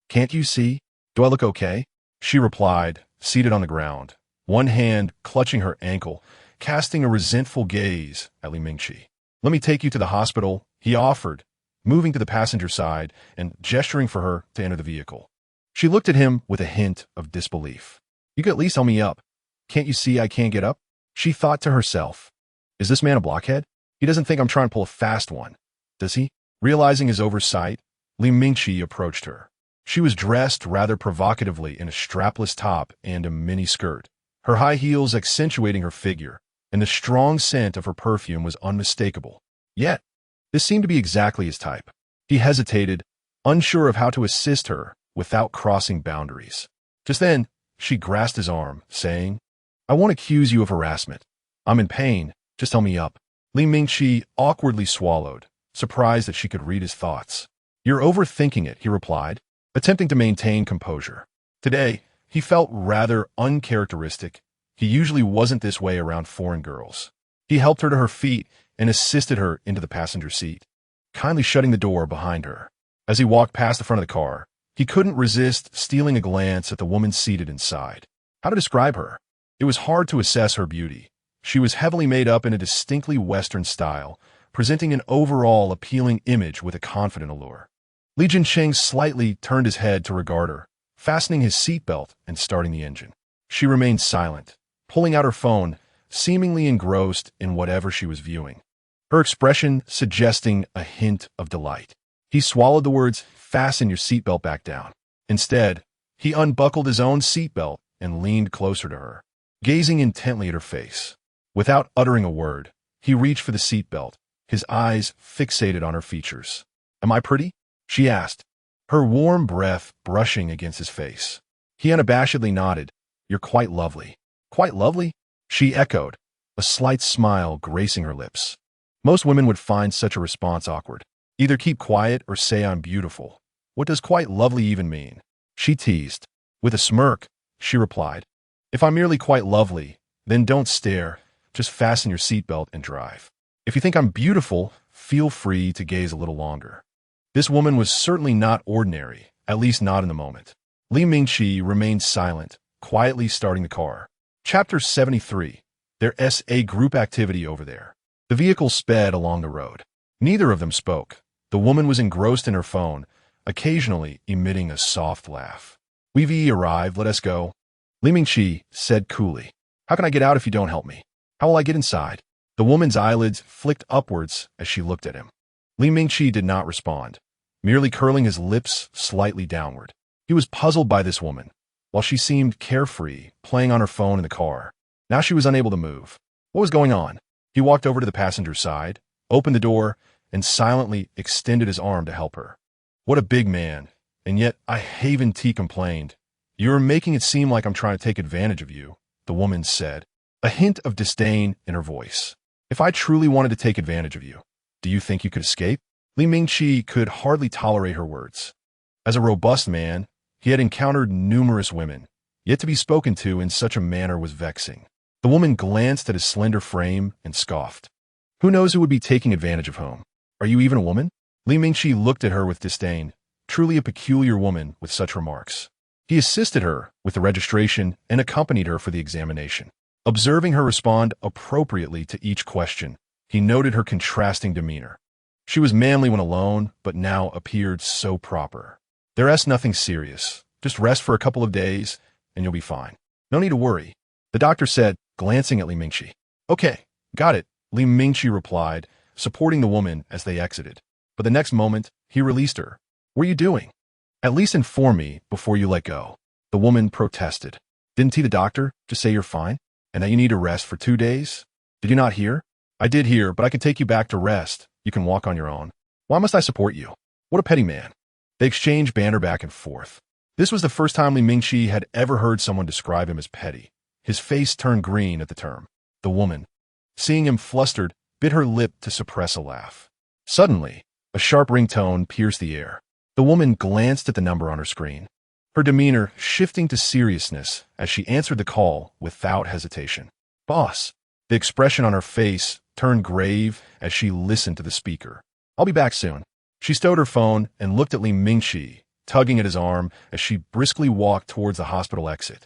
"Can't you see? Do I look okay?" She replied, seated on the ground, one hand clutching her ankle, casting a resentful gaze at Li Mingqi. "Let me take you to the hospital," he offered, moving to the passenger side and gesturing for her to enter the vehicle. She looked at him with a hint of disbelief. "You could at least help me up. Can't you see I can't get up?" She thought to herself, "Is this man a blockhead? He doesn't think I'm trying to pull a fast one, does he?" Realizing his oversight, Li Mingqi approached her. She was dressed rather provocatively in a strapless top and a mini skirt, her high heels accentuating her figure, and the strong scent of her perfume was unmistakable. Yet, this seemed to be exactly his type. He hesitated, unsure of how to assist her without crossing boundaries. Just then, she grasped his arm, saying, "I won't accuse you of harassment. I'm in pain. Just help me up." Li Mingqi awkwardly swallowed, surprised that she could read his thoughts. "You're overthinking it," he replied, attempting to maintain composure. Today, he felt rather uncharacteristic. He usually wasn't this way around foreign girls. He helped her to her feet and assisted her into the passenger seat, kindly shutting the door behind her. As he walked past the front of the car, he couldn't resist stealing a glance at the woman seated inside. How to describe her? It was hard to assess her beauty. She was heavily made up in a distinctly Western style, presenting an overall appealing image with a confident allure. Li Jincheng slightly turned his head to regard her, fastening his seatbelt and starting the engine. She remained silent, pulling out her phone, seemingly engrossed in whatever she was viewing, her expression suggesting a hint of delight. He swallowed the words, "Fasten your seatbelt back down." Instead, he unbuckled his own seatbelt and leaned closer to her, gazing intently at her face. Without uttering a word, he reached for the seatbelt, his eyes fixated on her features. "Am I pretty?" she asked, her warm breath brushing against his face. He unabashedly nodded. "You're quite lovely." "Quite lovely?" she echoed, a slight smile gracing her lips. Most women would find such a response awkward. Either keep quiet or say I'm beautiful. What does quite lovely even mean? She teased. With a smirk, she replied, "If I'm merely quite lovely, then don't stare. Just fasten your seatbelt and drive. If you think I'm beautiful, feel free to gaze a little longer." This woman was certainly not ordinary, at least not in the moment. Li Mingqi remained silent, quietly starting the car. Chapter 73. Their SA group activity over there. The vehicle sped along the road. Neither of them spoke. The woman was engrossed in her phone, occasionally emitting a soft laugh. "We've arrived, let us go," Li Mingqi said coolly. "How can I get out if you don't help me? How will I get inside?" The woman's eyelids flicked upwards as she looked at him. Li Mingqi did not respond, merely curling his lips slightly downward. He was puzzled by this woman. While she seemed carefree, playing on her phone in the car, now she was unable to move. What was going on? He walked over to the passenger side, opened the door, and silently extended his arm to help her. What a big man. And yet, Haven T complained. "You're making it seem like I'm trying to take advantage of you," the woman said, a hint of disdain in her voice. "If I truly wanted to take advantage of you, do you think you could escape?" Li Mingqi could hardly tolerate her words. As a robust man, he had encountered numerous women, yet to be spoken to in such a manner was vexing. The woman glanced at his slender frame and scoffed. Who knows who would be taking advantage of whom? Are you even a woman? Li Mingqi looked at her with disdain, truly a peculiar woman with such remarks. He assisted her with the registration and accompanied her for the examination. Observing her respond appropriately to each question, he noted her contrasting demeanor. She was manly when alone, but now appeared so proper. There's nothing serious. Just rest for a couple of days, and you'll be fine. No need to worry, the doctor said, glancing at Li Mingqi. Okay, got it, Li Mingqi replied, supporting the woman as they exited. But the next moment, he released her. What are you doing? At least inform me before you let go. The woman protested. Didn't the doctor just say you're fine? And that you need to rest for 2 days? Did you not hear? I did hear, but I can take you back to rest. You can walk on your own. Why must I support you? What a petty man. They exchanged banter back and forth. This was the first time Li Mingqi had ever heard someone describe him as petty. His face turned green at the term. The woman, seeing him flustered, bit her lip to suppress a laugh. Suddenly, a sharp ringtone pierced the air. The woman glanced at the number on her screen, her demeanor shifting to seriousness as she answered the call without hesitation. Boss. The expression on her face turned grave as she listened to the speaker. I'll be back soon. She stowed her phone and looked at Li Mingqi, tugging at his arm as she briskly walked towards the hospital exit.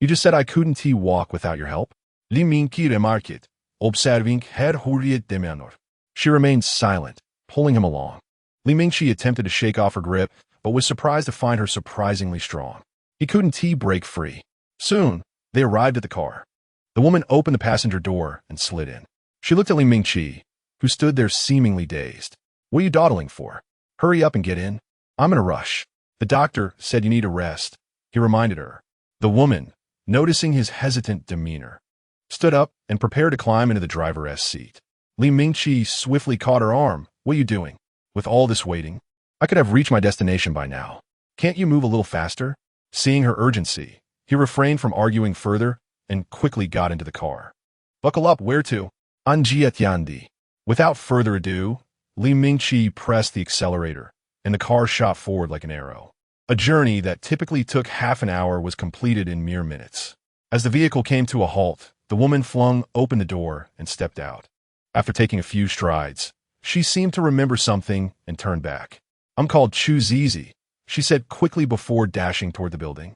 You just said I couldn't walk without your help? Li Mingqi remarked, observing her hurried demeanor. She remained silent, pulling him along. Li Mingqi attempted to shake off her grip, but was surprised to find her surprisingly strong. He couldn't break free. Soon, they arrived at the car. The woman opened the passenger door and slid in. She looked at Li Mingqi, who stood there seemingly dazed. What are you dawdling for? Hurry up and get in. I'm in a rush. The doctor said you need a rest, he reminded her. The woman, noticing his hesitant demeanor, stood up and prepared to climb into the driver's seat. Li Mingqi swiftly caught her arm. What are you doing? With all this waiting? I could have reached my destination by now. Can't you move a little faster? Seeing her urgency, he refrained from arguing further and quickly got into the car. Buckle up, where to? Entered.The. Without further ado, Li Mingqi pressed the accelerator, and the car shot forward like an arrow. A journey that typically took half an hour was completed in mere minutes. As the vehicle came to a halt, the woman flung open the door and stepped out. After taking a few strides, she seemed to remember something and turned back. I'm called Choose Easy, she said quickly before dashing toward the building,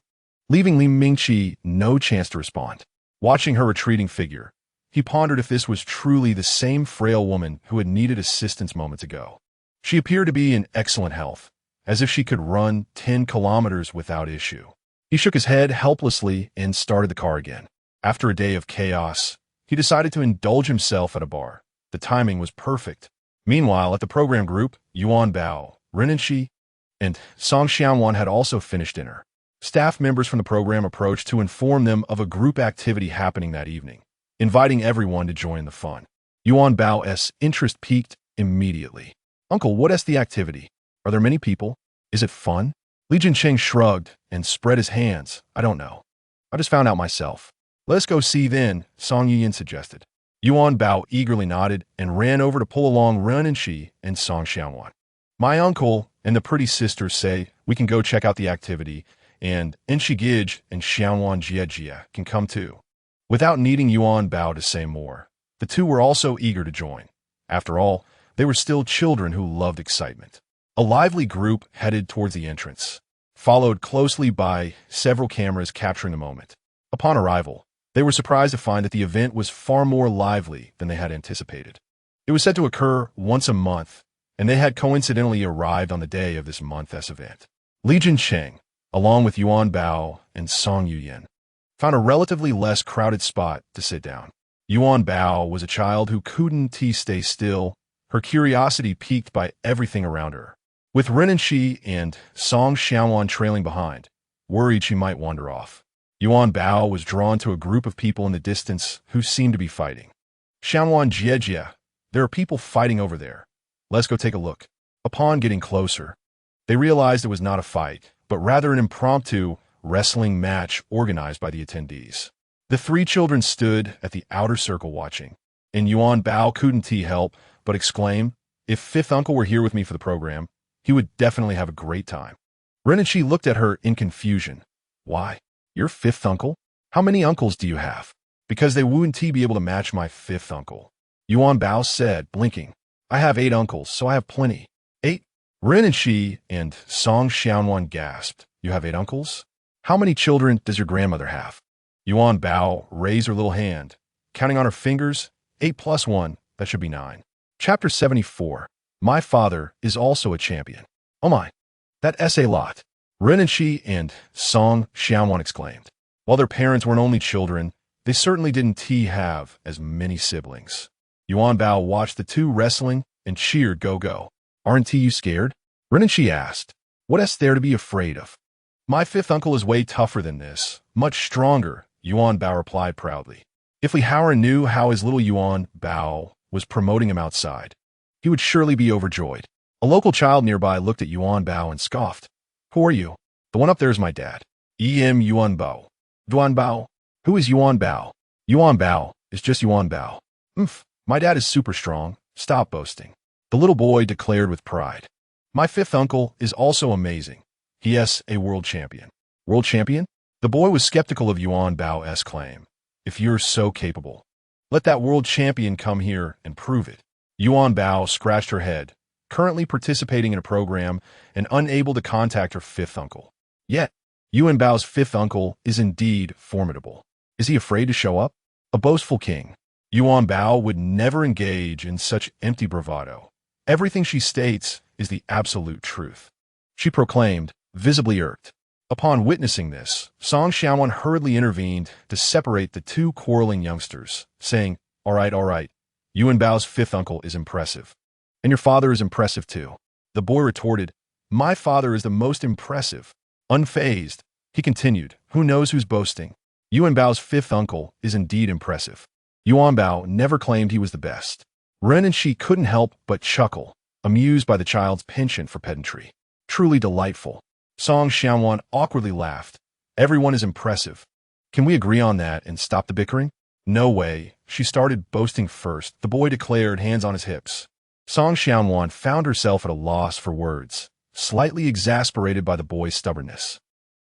leaving Li Mingqi no chance to respond. Watching her retreating figure, he pondered if this was truly the same frail woman who had needed assistance moments ago. She appeared to be in excellent health, as if she could run 10 kilometers without issue. He shook his head helplessly and started the car again. After a day of chaos, he decided to indulge himself at a bar. The timing was perfect. Meanwhile, at the program group, Yuanbao, Renenshi, and Song Xianwan had also finished dinner. Staff members from the program approached to inform them of a group activity happening that evening, inviting everyone to join the fun. Yuanbao's interest peaked immediately. Uncle, what's the activity? Are there many people? Is it fun? Li Jincheng shrugged and spread his hands. I don't know. I just found out myself. Let's go see then, Song Yuyan suggested. Yuanbao eagerly nodded and ran over to pull along Renenshi and Song Xianwan. My uncle and the pretty sisters say we can go check out the activity, and Enshigij and Xianwan Jiejia can come too. Without needing Yuanbao to say more, the two were also eager to join. After all, they were still children who loved excitement. A lively group headed towards the entrance, followed closely by several cameras capturing the moment. Upon arrival, they were surprised to find that the event was far more lively than they had anticipated. It was said to occur once a month, and they had coincidentally arrived on the day of this month's event. Li Jincheng, along with Yuanbao and Song Yuyan, found a relatively less crowded spot to sit down. Yuanbao was a child who couldn't stay still, her curiosity piqued by everything around her. With Renenshi and Song Xianwan trailing behind, worried she might wander off, Yuanbao was drawn to a group of people in the distance who seemed to be fighting. Xianwan Jiejia, there are people fighting over there. Let's go take a look. Upon getting closer, they realized it was not a fight, but rather an impromptu wrestling match organized by the attendees. The three children stood at the outer circle watching, and Yuanbao couldn't help but exclaim, if fifth uncle were here with me for the program, he would definitely have a great time. Renenshi looked at her in confusion. Why? Your fifth uncle? How many uncles do you have? Because they wouldn't be able to match my fifth uncle. Yuanbao said, blinking. I have 8 uncles, so I have plenty. 8? Ren and Shi and Song Xiaowan gasped. You have 8 uncles? How many children does your grandmother have? Yuanbao raised her little hand. Counting on her fingers, 8 plus 1, that should be 9. Chapter 74. My father is also a champion. Oh my, that's a lot. Ren and Shi and Song Xiaowan exclaimed. While their parents weren't only children, they certainly didn't have as many siblings. Yuanbao watched the two wrestling and cheered go-go. Aren't you scared? Ren and Shi asked. What's there to be afraid of? My fifth uncle is way tougher than this, much stronger, Yuanbao replied proudly. If Li Haoran knew how his little Yuanbao was promoting him outside, he would surely be overjoyed. A local child nearby looked at Yuanbao and scoffed. Who are you? The one up there is my dad. Yuanbao. Yuanbao? Who is Yuanbao? Yuanbao is just Yuanbao. My dad is super strong. Stop boasting. The little boy declared with pride. My fifth uncle is also amazing. He is a world champion. World champion? The boy was skeptical of Yuanbao's claim. If you're so capable, let that world champion come here and prove it. Yuanbao scratched her head, currently participating in a program and unable to contact her fifth uncle. Yet, Yuanbao's fifth uncle is indeed formidable. Is he afraid to show up? A boastful king. Yuanbao would never engage in such empty bravado. Everything she states is the absolute truth. She proclaimed, visibly irked. Upon witnessing this, Song Xiaowan hurriedly intervened to separate the two quarreling youngsters, saying, all right, Yuanbao's fifth uncle is impressive. And your father is impressive too. The boy retorted, my father is the most impressive. Unfazed, he continued, who knows who's boasting? Yuanbao's fifth uncle is indeed impressive. Yuanbao never claimed he was the best. Ren and Shi couldn't help but chuckle, amused by the child's penchant for pedantry. Truly delightful. Song Xiaowan awkwardly laughed. Everyone is impressive. Can we agree on that and stop the bickering? No way. She started boasting first, the boy declared, hands on his hips. Song Xiaowan found herself at a loss for words, slightly exasperated by the boy's stubbornness.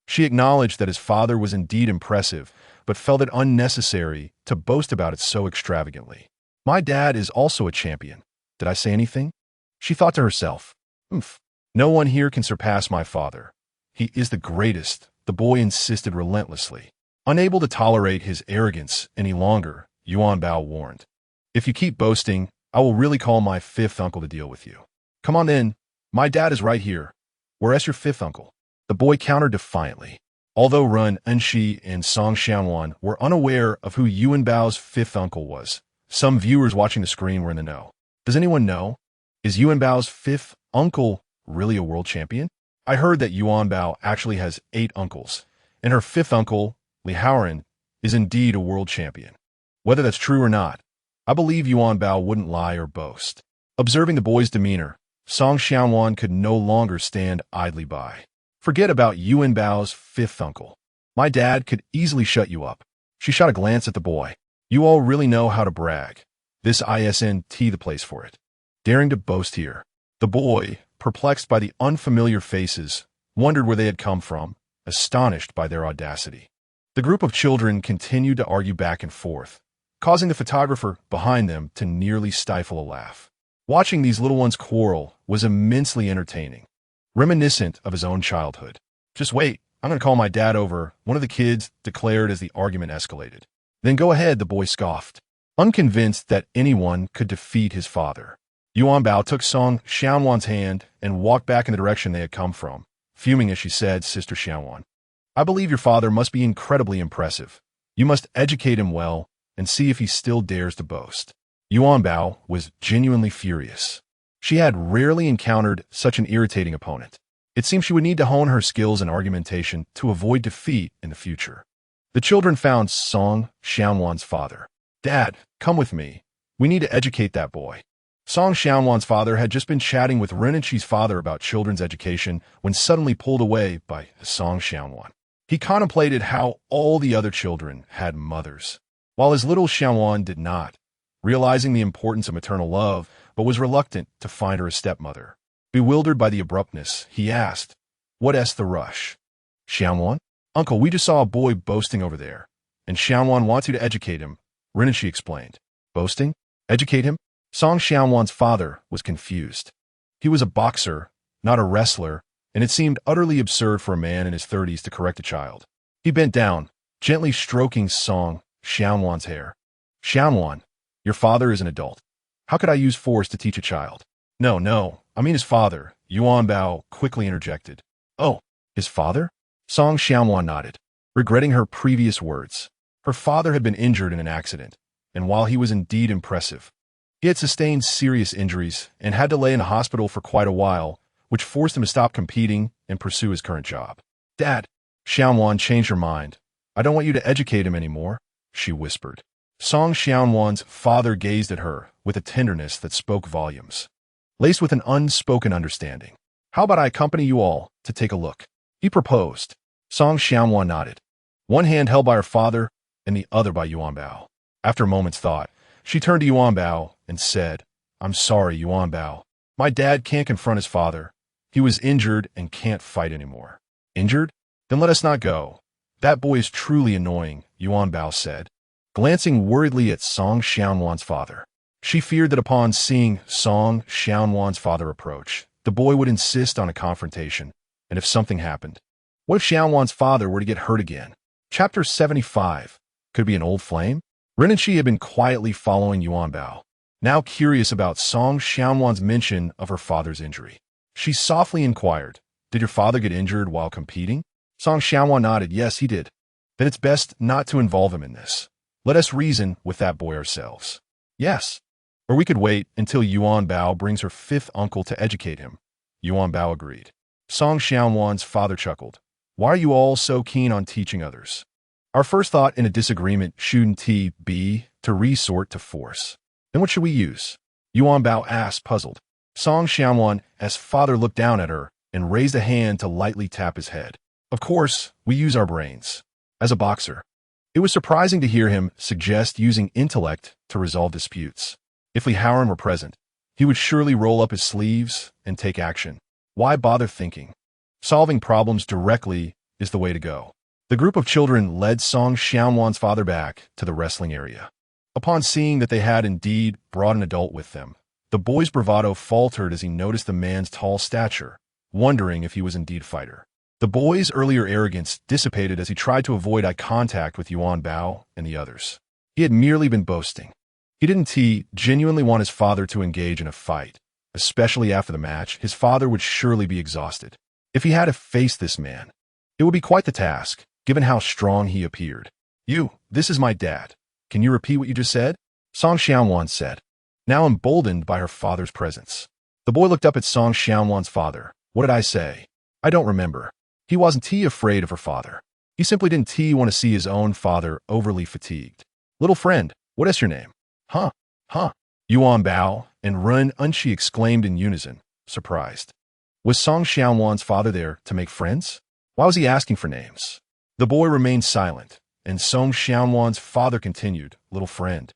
She acknowledged that his father was indeed impressive, but felt it unnecessary to boast about it so extravagantly. My dad is also a champion. Did I say anything? She thought to herself. No one here can surpass my father. He is the greatest, the boy insisted relentlessly. Unable to tolerate his arrogance any longer, Yuanbao warned. If you keep boasting, I will really call my fifth uncle to deal with you. Come on in. My dad is right here. Where's your fifth uncle? The boy countered defiantly. Although Ren and Shi and Song Xiaowan were unaware of who Yuanbao's fifth uncle was, some viewers watching the screen were in the know. Does anyone know? Is Yuanbao's fifth uncle really a world champion? I heard that Yuanbao actually has 8 uncles, and her fifth uncle, Li Haoran, is indeed a world champion. Whether that's true or not, I believe Yuanbao wouldn't lie or boast. Observing the boy's demeanor, Song Xiaowan could no longer stand idly by. Forget about Yuanbao's fifth uncle. My dad could easily shut you up. She shot a glance at the boy. You all really know how to brag. This isn't the place for it. Daring to boast here. The boy, perplexed by the unfamiliar faces, wondered where they had come from, astonished by their audacity. The group of children continued to argue back and forth, causing the photographer behind them to nearly stifle a laugh. Watching these little ones quarrel was immensely entertaining, reminiscent of his own childhood. Just wait, I'm going to call my dad over, one of the kids declared as the argument escalated. Then go ahead, the boy scoffed, unconvinced that anyone could defeat his father. Yuanbao took Song Xiaowan's hand and walked back in the direction they had come from, fuming as she said, Sister Xiaowan, I believe your father must be incredibly impressive. You must educate him well and see if he still dares to boast. Yuanbao was genuinely furious. She had rarely encountered such an irritating opponent. It seemed she would need to hone her skills in argumentation to avoid defeat in the future. The children found Song Xiaowan's father. Dad, come with me. We need to educate that boy. Song Xiaowan's father had just been chatting with Ren and Shi's father about children's education when suddenly pulled away by Song Xiaowan. He contemplated how all the other children had mothers, while his little Xiaowan did not, realizing the importance of maternal love, but was reluctant to find her a stepmother. Bewildered by the abruptness, he asked, What's the rush? Xiaowan? Uncle, we just saw a boy boasting over there, and Xiaowan wants you to educate him, Rinenshi explained. Boasting? Educate him? Song Xiaowan's father was confused. He was a boxer, not a wrestler, and it seemed utterly absurd for a man in his 30s to correct a child. He bent down, gently stroking Song Xiaowan's hair. Xiaowan, your father is an adult. How could I use force to teach a child? No, I mean his father, Yuanbao quickly interjected. Oh, his father? Song Xiaowan nodded, regretting her previous words. Her father had been injured in an accident, and while he was indeed impressive, he had sustained serious injuries and had to lay in a hospital for quite a while, which forced him to stop competing and pursue his current job. Dad, Xiaowan changed her mind. I don't want you to educate him anymore, she whispered. Song Xiaowan's father gazed at her with a tenderness that spoke volumes, laced with an unspoken understanding. How about I accompany you all to take a look? He proposed. Song Xiaowan nodded, one hand held by her father and the other by Yuanbao. After a moment's thought, she turned to Yuanbao and said, I'm sorry, Yuanbao. My dad can't confront his father. He was injured and can't fight anymore. Injured? Then let us not go. That boy is truly annoying, Yuanbao said, glancing worriedly at Song Xiaowan's father. She feared that upon seeing Song Xiaowan's father approach, the boy would insist on a confrontation, and if something happened, what if Xiaowan's father were to get hurt again? Chapter 75. Could it be an old flame? Rinenshi had been quietly following Yuanbao, now curious about Song Xiaowan's mention of her father's injury. She softly inquired, Did your father get injured while competing? Song Xiaowan nodded, Yes, he did. Then it's best not to involve him in this. Let us reason with that boy ourselves. Yes. Or we could wait until Yuanbao brings her fifth uncle to educate him. Yuanbao agreed. Song Xiaowan's father chuckled. Why are you all so keen on teaching others? Our first thought in a disagreement shouldn't be to resort to force. Then what should we use? Yuanbao asked, puzzled. Song Xiaowan's father looked down at her and raised a hand to lightly tap his head. Of course, we use our brains. As a boxer, it was surprising to hear him suggest using intellect to resolve disputes. If Li Haoran were present, he would surely roll up his sleeves and take action. Why bother thinking? Solving problems directly is the way to go. The group of children led Song Xiaowan's father back to the wrestling area. Upon seeing that they had indeed brought an adult with them, the boy's bravado faltered as he noticed the man's tall stature, wondering if he was indeed a fighter. The boy's earlier arrogance dissipated as he tried to avoid eye contact with Yuanbao and the others. He had merely been boasting. He didn't genuinely want his father to engage in a fight, especially after the match. His father would surely be exhausted. If he had to face this man, it would be quite the task, given how strong he appeared. This is my dad. Can you repeat what you just said? Song Xiaowan said, now emboldened by her father's presence. The boy looked up at Song Xiaowan's father. What did I say? I don't remember. He wasn't afraid of her father. He simply didn't want to see his own father overly fatigued. Little friend, what is your name? Huh? Yuanbao and Rinenshi exclaimed in unison, surprised. Was Song Xiaowan's father there to make friends? Why was he asking for names? The boy remained silent, and Song Xiaowan's father continued, Little friend,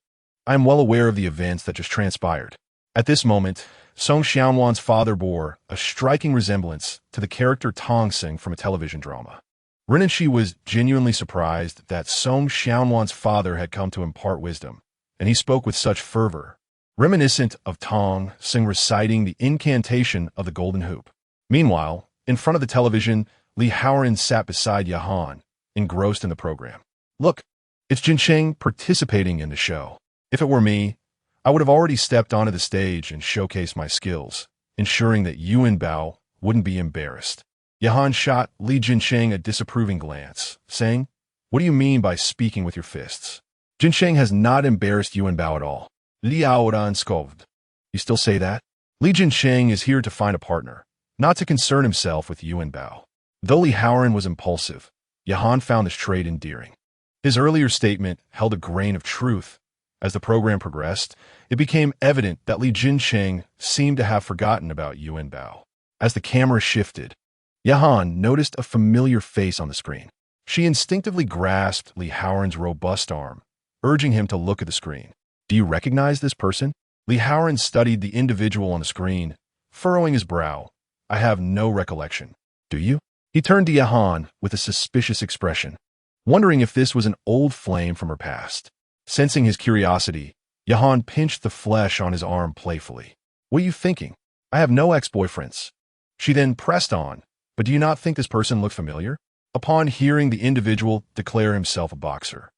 I am well aware of the events that just transpired. At this moment, Song Xiaowan's father bore a striking resemblance to the character Tongsing from a television drama. Rinenshi was genuinely surprised that Song Xiaowan's father had come to impart wisdom, and he spoke with such fervor, reminiscent of Tongsing reciting the incantation of the golden hoop. Meanwhile, in front of the television, Li Haoran sat beside Yahan, engrossed in the program. Look, it's Jincheng participating in the show. If it were me, I would have already stepped onto the stage and showcased my skills, ensuring that Yuanbao wouldn't be embarrassed. Yahan shot Li Jincheng a disapproving glance, saying, What do you mean by speaking with your fists? Jincheng has not embarrassed Yuanbao at all. Li Haoran. You still say that? Li Jincheng is here to find a partner, not to concern himself with Yuanbao. Though Li Haoran was impulsive, Yahan found this trait endearing. His earlier statement held a grain of truth. As the program progressed, it became evident that Li Jincheng seemed to have forgotten about Yuanbao. As the camera shifted, Yahan noticed a familiar face on the screen. She instinctively grasped Li Haoran's robust arm, urging him to look at the screen. Do you recognize this person? Li Haoran studied the individual on the screen, furrowing his brow. I have no recollection. Do you? He turned to Yahan with a suspicious expression, wondering if this was an old flame from her past. Sensing his curiosity, Yahan pinched the flesh on his arm playfully. "What are you thinking? I have no ex-boyfriends." She then pressed on, "But do you not think this person looked familiar?" Upon hearing the individual declare himself a boxer,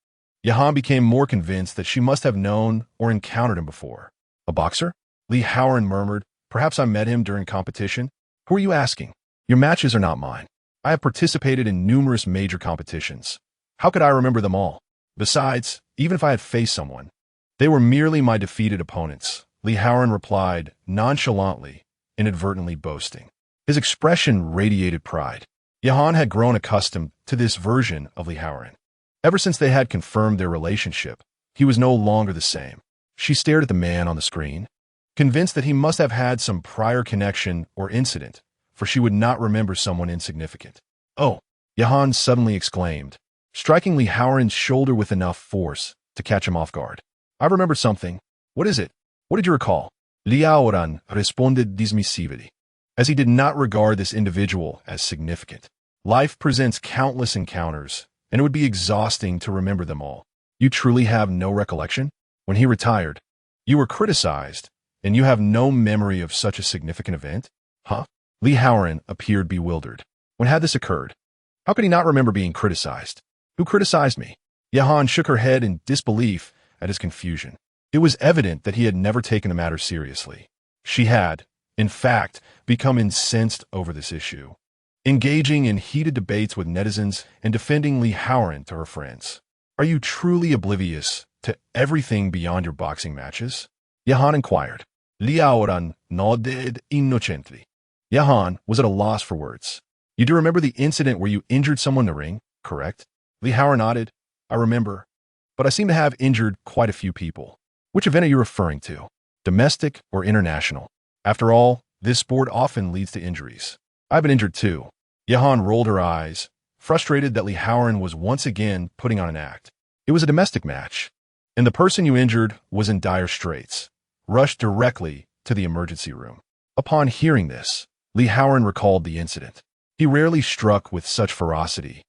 Yahan became more convinced that she must have known or encountered him before. "A boxer?" Li Haoran murmured. "Perhaps I met him during competition." "Who are you asking? Your matches are not mine. I have participated in numerous major competitions. How could I remember them all? Besides, even if I had faced someone, they were merely my defeated opponents," Li Haoran replied, nonchalantly, inadvertently boasting. His expression radiated pride. Yahan had grown accustomed to this version of Li Haoran. Ever since they had confirmed their relationship, he was no longer the same. She stared at the man on the screen, convinced that he must have had some prior connection or incident, for she would not remember someone insignificant. "Oh!" Yahan suddenly exclaimed, striking Li Haoran's shoulder with enough force to catch him off guard. "I remember something." "What is it? What did you recall?" Li Haoran responded dismissively, as he did not regard this individual as significant. Life presents countless encounters, and it would be exhausting to remember them all. "You truly have no recollection?" When he retired, "You were criticized, and you have no memory of such a significant event?" "Huh?" Li Haoran appeared bewildered. When had this occurred? How could he not remember being criticized? "Who criticized me?" Yahan shook her head in disbelief at his confusion. It was evident that he had never taken the matter seriously. She had, in fact, become incensed over this issue, engaging in heated debates with netizens and defending Li Haoran to her friends. "Are you truly oblivious to everything beyond your boxing matches?" Yahan inquired. Li Haoran nodded innocently. Yahan was at a loss for words. "You do remember the incident where you injured someone in the ring, correct?" Li Haoran nodded. "I remember, but I seem to have injured quite a few people." "Which event are you referring to? Domestic or international? After all, this sport often leads to injuries." "I've been injured too." Yahan rolled her eyes, frustrated that Li Haoran was once again putting on an act. "It was a domestic match, and the person you injured was in dire straits. Rushed directly to the emergency room." Upon hearing this, Li Haoran recalled the incident. He rarely struck with such ferocity,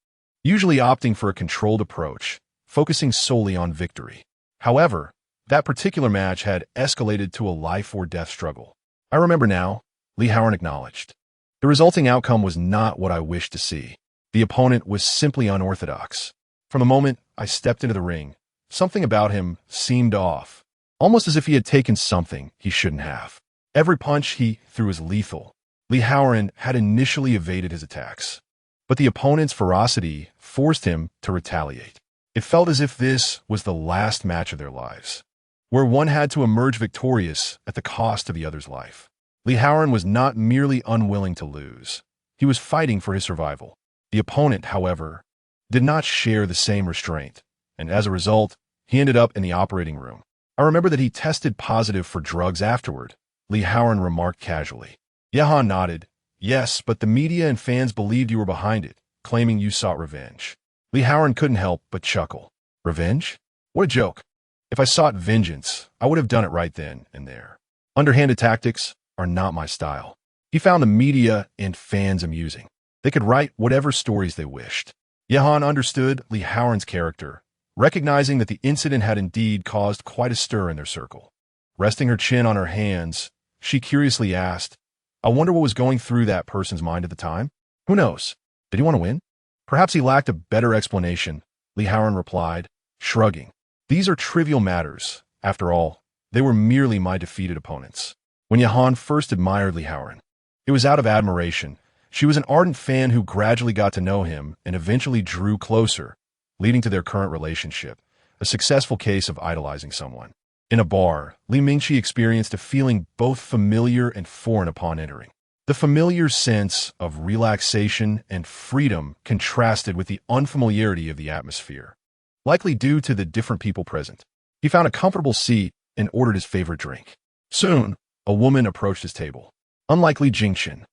usually opting for a controlled approach, focusing solely on victory. However, that particular match had escalated to a life-or-death struggle. "I remember now," Li Haoran acknowledged. "The resulting outcome was not what I wished to see. The opponent was simply unorthodox. From the moment I stepped into the ring, something about him seemed off, almost as if he had taken something he shouldn't have. Every punch he threw was lethal." Li Haoran had initially evaded his attacks, but the opponent's ferocity forced him to retaliate. It felt as if this was the last match of their lives, where one had to emerge victorious at the cost of the other's life. Li Haoran was not merely unwilling to lose. He was fighting for his survival. The opponent, however, did not share the same restraint, and as a result, he ended up in the operating room. "I remember that he tested positive for drugs afterward," Li Haoran remarked casually. Yahan nodded. "Yes, but the media and fans believed you were behind it, claiming you sought revenge." Li Haoran couldn't help but chuckle. "Revenge? What a joke. If I sought vengeance, I would have done it right then and there. Underhanded tactics are not my style." He found the media and fans amusing. They could write whatever stories they wished. Yahan understood Li Haoran's character, recognizing that the incident had indeed caused quite a stir in their circle. Resting her chin on her hands, she curiously asked, "I wonder what was going through that person's mind at the time? Who knows? Did he want to win?" "Perhaps he lacked a better explanation," Li Haoran replied, shrugging. "These are trivial matters. After all, they were merely my defeated opponents." When Yahan first admired Li Haoran, it was out of admiration. She was an ardent fan who gradually got to know him and eventually drew closer, leading to their current relationship, a successful case of idolizing someone. In a bar, Li Mingqi experienced a feeling both familiar and foreign upon entering. The familiar sense of relaxation and freedom contrasted with the unfamiliarity of the atmosphere, likely due to the different people present. He found a comfortable seat and ordered his favorite drink. Soon, a woman approached his table. Unlike Li Jingchen,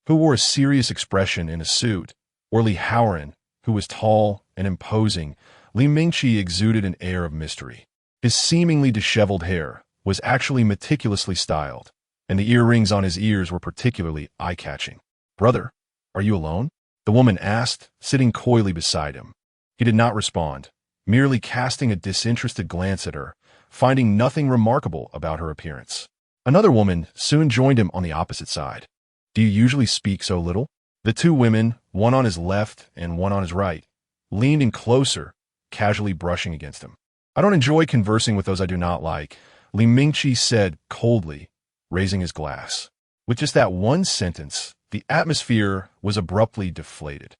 who wore a serious expression in a suit, or Li Haoran, who was tall and imposing, Li Mingqi exuded an air of mystery. His seemingly disheveled hair was actually meticulously styled, and the earrings on his ears were particularly eye-catching. "Brother, are you alone?" the woman asked, sitting coyly beside him. He did not respond, merely casting a disinterested glance at her, finding nothing remarkable about her appearance. Another woman soon joined him on the opposite side. Do you usually speak so little? The two women, one on his left and one on his right, leaned in closer, casually brushing against him. I don't enjoy conversing with those I do not like, Li Mingqi said coldly, raising his glass. With just that one sentence, the atmosphere was abruptly deflated.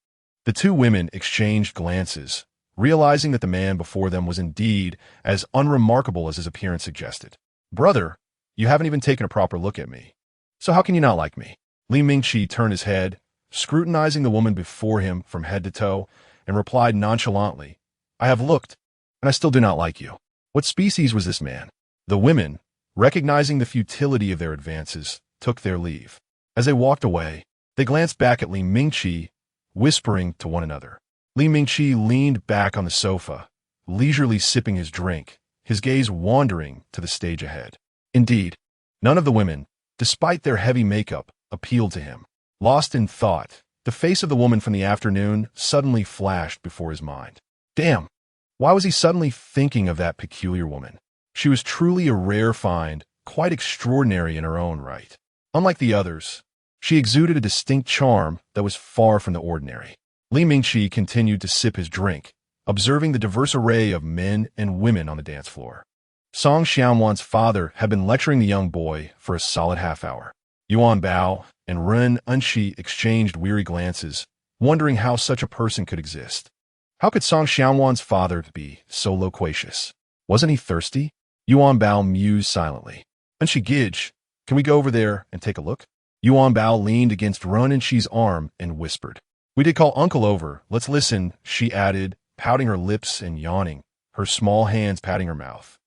The two women exchanged glances, realizing that the man before them was indeed as unremarkable as his appearance suggested. Brother, you haven't even taken a proper look at me. So how can you not like me? Li Mingqi turned his head, scrutinizing the woman before him from head to toe, and replied nonchalantly, I have looked, and I still do not like you. What species was this man? The women, recognizing the futility of their advances, took their leave. As they walked away, they glanced back at Li Mingqi, whispering to one another. Li Mingqi leaned back on the sofa, leisurely sipping his drink, his gaze wandering to the stage ahead. Indeed, none of the women, despite their heavy makeup, appealed to him. Lost in thought, the face of the woman from the afternoon suddenly flashed before his mind. Damn! Why was he suddenly thinking of that peculiar woman? She was truly a rare find, quite extraordinary in her own right. Unlike the others, she exuded a distinct charm that was far from the ordinary. Li Mingqi continued to sip his drink, observing the diverse array of men and women on the dance floor. Song Xianwan's father had been lecturing the young boy for a solid half-hour. Yuanbao and Ren Unshi exchanged weary glances, wondering how such a person could exist. How could Song Xianwan's father be so loquacious? Wasn't he thirsty? Yuanbao mused silently. Unshi Gij, can we go over there and take a look? Yuanbao leaned against Ren Unshi's arm and whispered. We did call Uncle over. Let's listen, she added, pouting her lips and yawning, her small hands patting her mouth.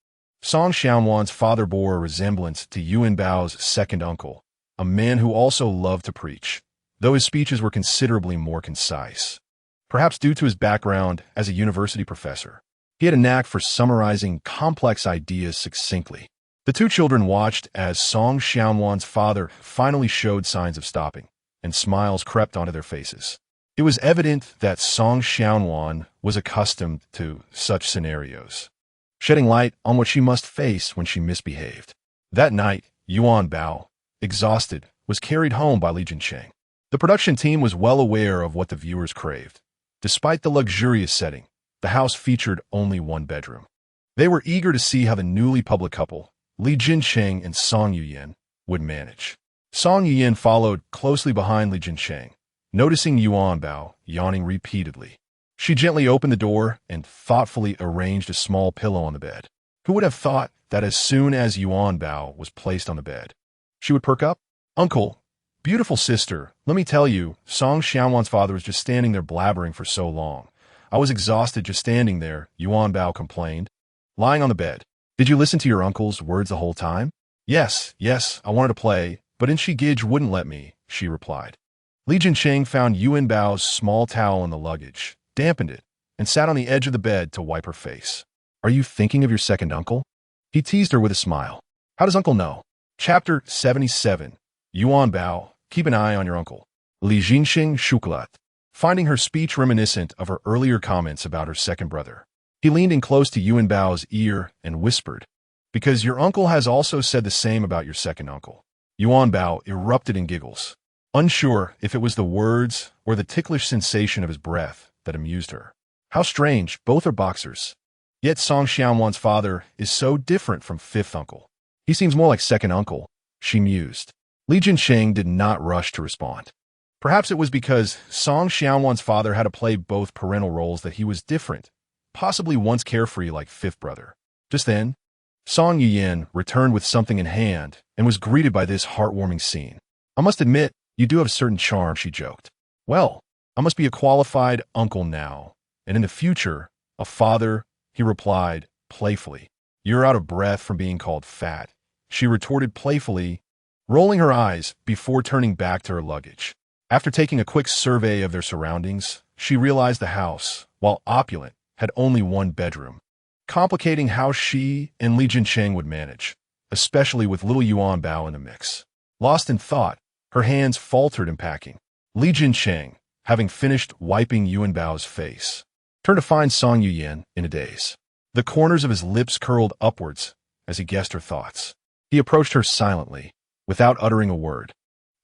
Song Xianwan's father bore a resemblance to Yuanbao's second uncle, a man who also loved to preach, though his speeches were considerably more concise. Perhaps due to his background as a university professor, he had a knack for summarizing complex ideas succinctly. The two children watched as Song Xianwan's father finally showed signs of stopping, and smiles crept onto their faces. It was evident that Song Xianwan was accustomed to such scenarios, shedding light on what she must face when she misbehaved. That night, Yuanbao, exhausted, was carried home by Li Jincheng. The production team was well aware of what the viewers craved. Despite the luxurious setting, the house featured only one bedroom. They were eager to see how the newly public couple, Li Jincheng and Song Yuyan, would manage. Song Yuyan followed closely behind Li Jincheng, noticing Yuanbao yawning repeatedly. She gently opened the door and thoughtfully arranged a small pillow on the bed. Who would have thought that as soon as Yuanbao was placed on the bed, she would perk up? Uncle, beautiful sister, let me tell you, Song Xianwan's father was just standing there blabbering for so long. I was exhausted just standing there, Yuanbao complained, lying on the bed. Did you listen to your uncle's words the whole time? Yes, I wanted to play, but Inshi Gij wouldn't let me, she replied. Li Jincheng found Yuanbao's small towel in the luggage, dampened it, and sat on the edge of the bed to wipe her face. Are you thinking of your second uncle? He teased her with a smile. How does uncle know? Chapter 77. Yuanbao, keep an eye on your uncle. Li Jincheng Shukulat, finding her speech reminiscent of her earlier comments about her second brother. He leaned in close to Yuanbao's ear and whispered, because your uncle has also said the same about your second uncle. Yuanbao erupted in giggles, unsure if it was the words or the ticklish sensation of his breath that amused her. How strange, both are boxers. Yet Song Xianwan's father is so different from fifth uncle. He seems more like second uncle, she mused. Li Jincheng did not rush to respond. Perhaps it was because Song Xianwan's father had to play both parental roles that he was different, possibly once carefree like fifth brother. Just then, Song Yuyan returned with something in hand and was greeted by this heartwarming scene. I must admit, you do have a certain charm, she joked. Well, I must be a qualified uncle now, and in the future, a father, he replied, playfully. You're out of breath from being called fat, she retorted playfully, rolling her eyes before turning back to her luggage. After taking a quick survey of their surroundings, she realized the house, while opulent, had only one bedroom, complicating how she and Li Jincheng would manage, especially with little Yuanbao in the mix. Lost in thought, her hands faltered in packing. Li Jincheng, having finished wiping Yuanbao's face, turned to find Song Yuyan in a daze. The corners of his lips curled upwards as he guessed her thoughts. He approached her silently, without uttering a word,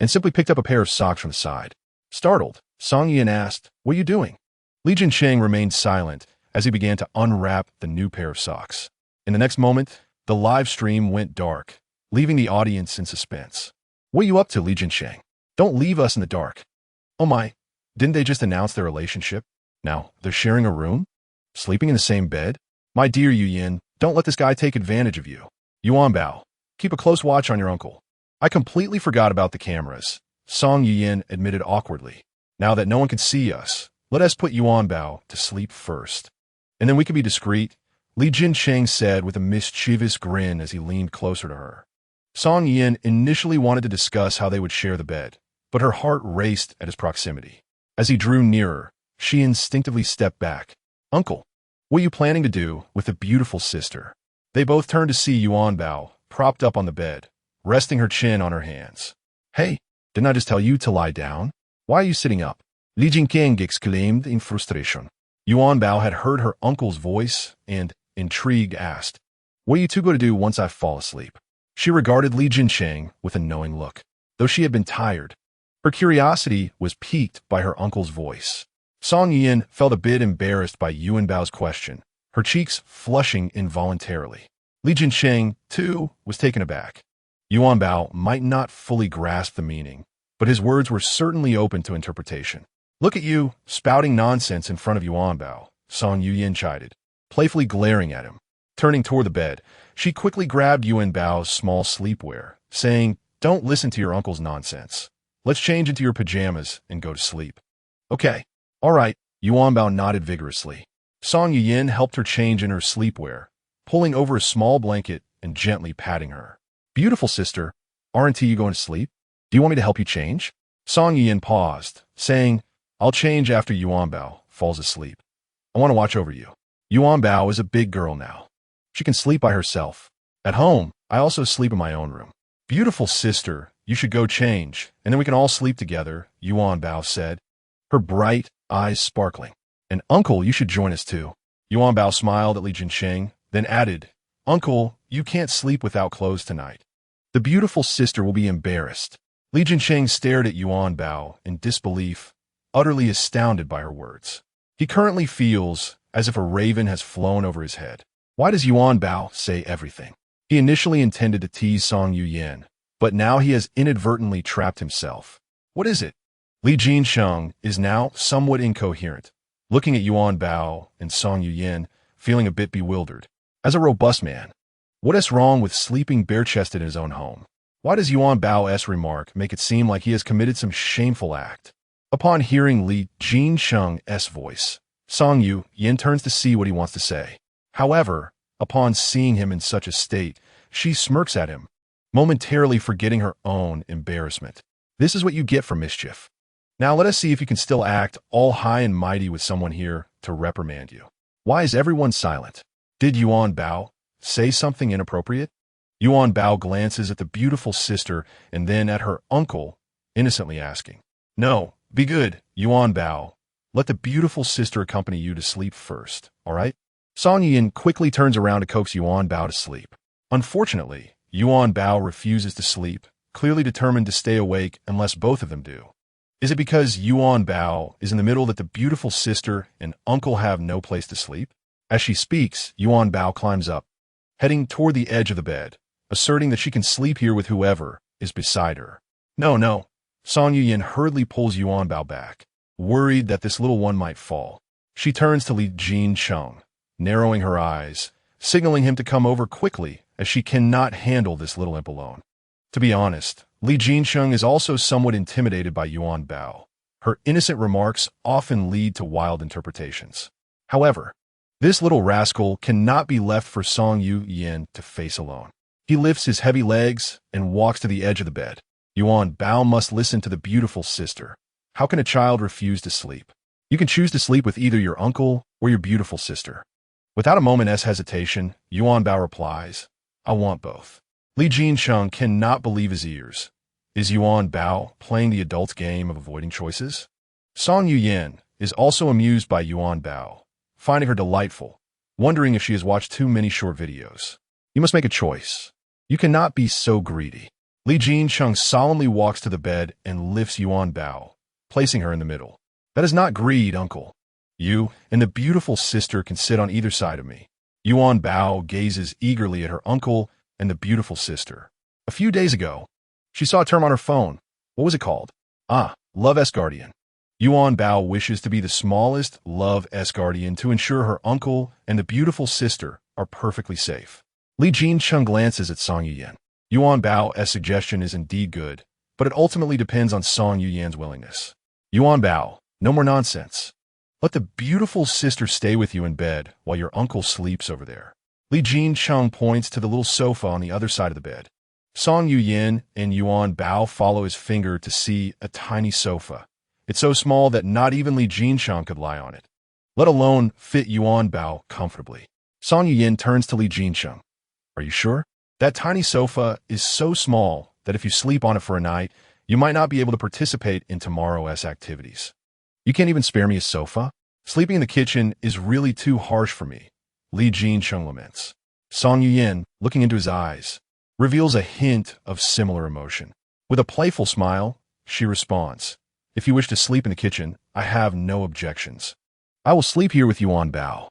and simply picked up a pair of socks from the side. Startled, Song Yuyan asked, "What are you doing?" Li Jincheng remained silent as he began to unwrap the new pair of socks. In the next moment, the live stream went dark, leaving the audience in suspense. "What are you up to, Li Jincheng? Don't leave us in the dark." "Oh my, didn't they just announce their relationship? Now, they're sharing a room? Sleeping in the same bed? My dear Yuyan, don't let this guy take advantage of you. Yuanbao, keep a close watch on your uncle." "I completely forgot about the cameras," Song Yuyan admitted awkwardly. "Now that no one can see us, let us put Yuanbao to sleep first. And then we can be discreet," Li Jincheng said with a mischievous grin as he leaned closer to her. Song Yuyan initially wanted to discuss how they would share the bed, but her heart raced at his proximity. As he drew nearer, she instinctively stepped back. "Uncle, what are you planning to do with the beautiful sister?" They both turned to see Yuanbao propped up on the bed, resting her chin on her hands. "Hey, didn't I just tell you to lie down? Why are you sitting up?" Li Jincheng exclaimed in frustration. Yuanbao had heard her uncle's voice and, intrigued, asked, "What are you two going to do once I fall asleep?" She regarded Li Jincheng with a knowing look. Though she had been tired, her curiosity was piqued by her uncle's voice. Song Yuyan felt a bit embarrassed by Yuanbao's question, her cheeks flushing involuntarily. Li Jincheng, too, was taken aback. Yuanbao might not fully grasp the meaning, but his words were certainly open to interpretation. "Look at you, spouting nonsense in front of Yuanbao," Song Yuyan chided, playfully glaring at him. Turning toward the bed, she quickly grabbed Yuanbao's small sleepwear, saying, "Don't listen to your uncle's nonsense. Let's change into your pajamas and go to sleep." "Okay, all right," Yuanbao nodded vigorously. Song Yuyan helped her change in her sleepwear, pulling over a small blanket and gently patting her. "Beautiful sister, aren't you going to sleep? Do you want me to help you change?" Song Yuyan paused, saying, "I'll change after Yuanbao falls asleep. I want to watch over you." Yuanbao is a big girl now. She can sleep by herself. At home, I also sleep in my own room. "Beautiful sister, you should go change, and then we can all sleep together," Yuanbao said, her bright eyes sparkling. "And uncle, you should join us too." Yuanbao smiled at Li Jincheng, then added, "Uncle, you can't sleep without clothes tonight. The beautiful sister will be embarrassed." Li Jincheng stared at Yuanbao in disbelief, utterly astounded by her words. He currently feels as if a raven has flown over his head. Why does Yuanbao say everything? He initially intended to tease Song Yuyan, but now he has inadvertently trapped himself. What is it? Li Jincheng is now somewhat incoherent, looking at Yuanbao and Song Yuyan, feeling a bit bewildered. As a robust man, what is wrong with sleeping bare-chested in his own home? Why does Yuanbao's remark make it seem like he has committed some shameful act? Upon hearing Li Jincheng's voice, Song Yuyan turns to see what he wants to say. However, upon seeing him in such a state, she smirks at him, momentarily forgetting her own embarrassment. This is what you get for mischief. Now let us see if you can still act all high and mighty with someone here to reprimand you. Why is everyone silent? Did Yuanbao say something inappropriate? Yuanbao glances at the beautiful sister and then at her uncle, innocently asking, "No, be good, Yuanbao. Let the beautiful sister accompany you to sleep first, all right?" Song Yuyan quickly turns around to coax Yuanbao to sleep. Unfortunately, Yuanbao refuses to sleep, clearly determined to stay awake unless both of them do. Is it because Yuanbao is in the middle that the beautiful sister and uncle have no place to sleep? As she speaks, Yuanbao climbs up, heading toward the edge of the bed, asserting that she can sleep here with whoever is beside her. No, no. Song Yuyan hurriedly pulls Yuanbao back, worried that this little one might fall. She turns to Li Jincheng, narrowing her eyes, signaling him to come over quickly as she cannot handle this little imp alone. To be honest, Li Jincheng is also somewhat intimidated by Yuanbao. Her innocent remarks often lead to wild interpretations. However, this little rascal cannot be left for Song Yuyan to face alone. He lifts his heavy legs and walks to the edge of the bed. Yuanbao must listen to the beautiful sister. How can a child refuse to sleep? You can choose to sleep with either your uncle or your beautiful sister. Without a moment's hesitation, Yuanbao replies, "I want both." Li Jincheng cannot believe his ears. Is Yuanbao playing the adult's game of avoiding choices? Song Yuyan is also amused by Yuanbao, finding her delightful, wondering if she has watched too many short videos. You must make a choice. You cannot be so greedy. Li Jincheng solemnly walks to the bed and lifts Yuanbao, placing her in the middle. That is not greed, uncle. You and the beautiful sister can sit on either side of me. Yuanbao gazes eagerly at her uncle and the beautiful sister. A few days ago, she saw a term on her phone. What was it called? Love S-Guardian. Yuanbao wishes to be the smallest love S-Guardian to ensure her uncle and the beautiful sister are perfectly safe. Li Jincheng glances at Song Yuyan. Yuanbao's suggestion is indeed good, but it ultimately depends on Song Yuyan's willingness. Yuanbao, no more nonsense. Let the beautiful sister stay with you in bed while your uncle sleeps over there. Li Jincheng points to the little sofa on the other side of the bed. Song Yuyan and Yuanbao follow his finger to see a tiny sofa. It's so small that not even Li Jincheng could lie on it, let alone fit Yuanbao comfortably. Song Yuyan turns to Li Jincheng. Are you sure? That tiny sofa is so small that if you sleep on it for a night, you might not be able to participate in tomorrow's activities. You can't even spare me a sofa? Sleeping in the kitchen is really too harsh for me, Li Jincheng laments. Song Yuyan, looking into his eyes, reveals a hint of similar emotion. With a playful smile, she responds, if you wish to sleep in the kitchen, I have no objections. I will sleep here with Yuanbao.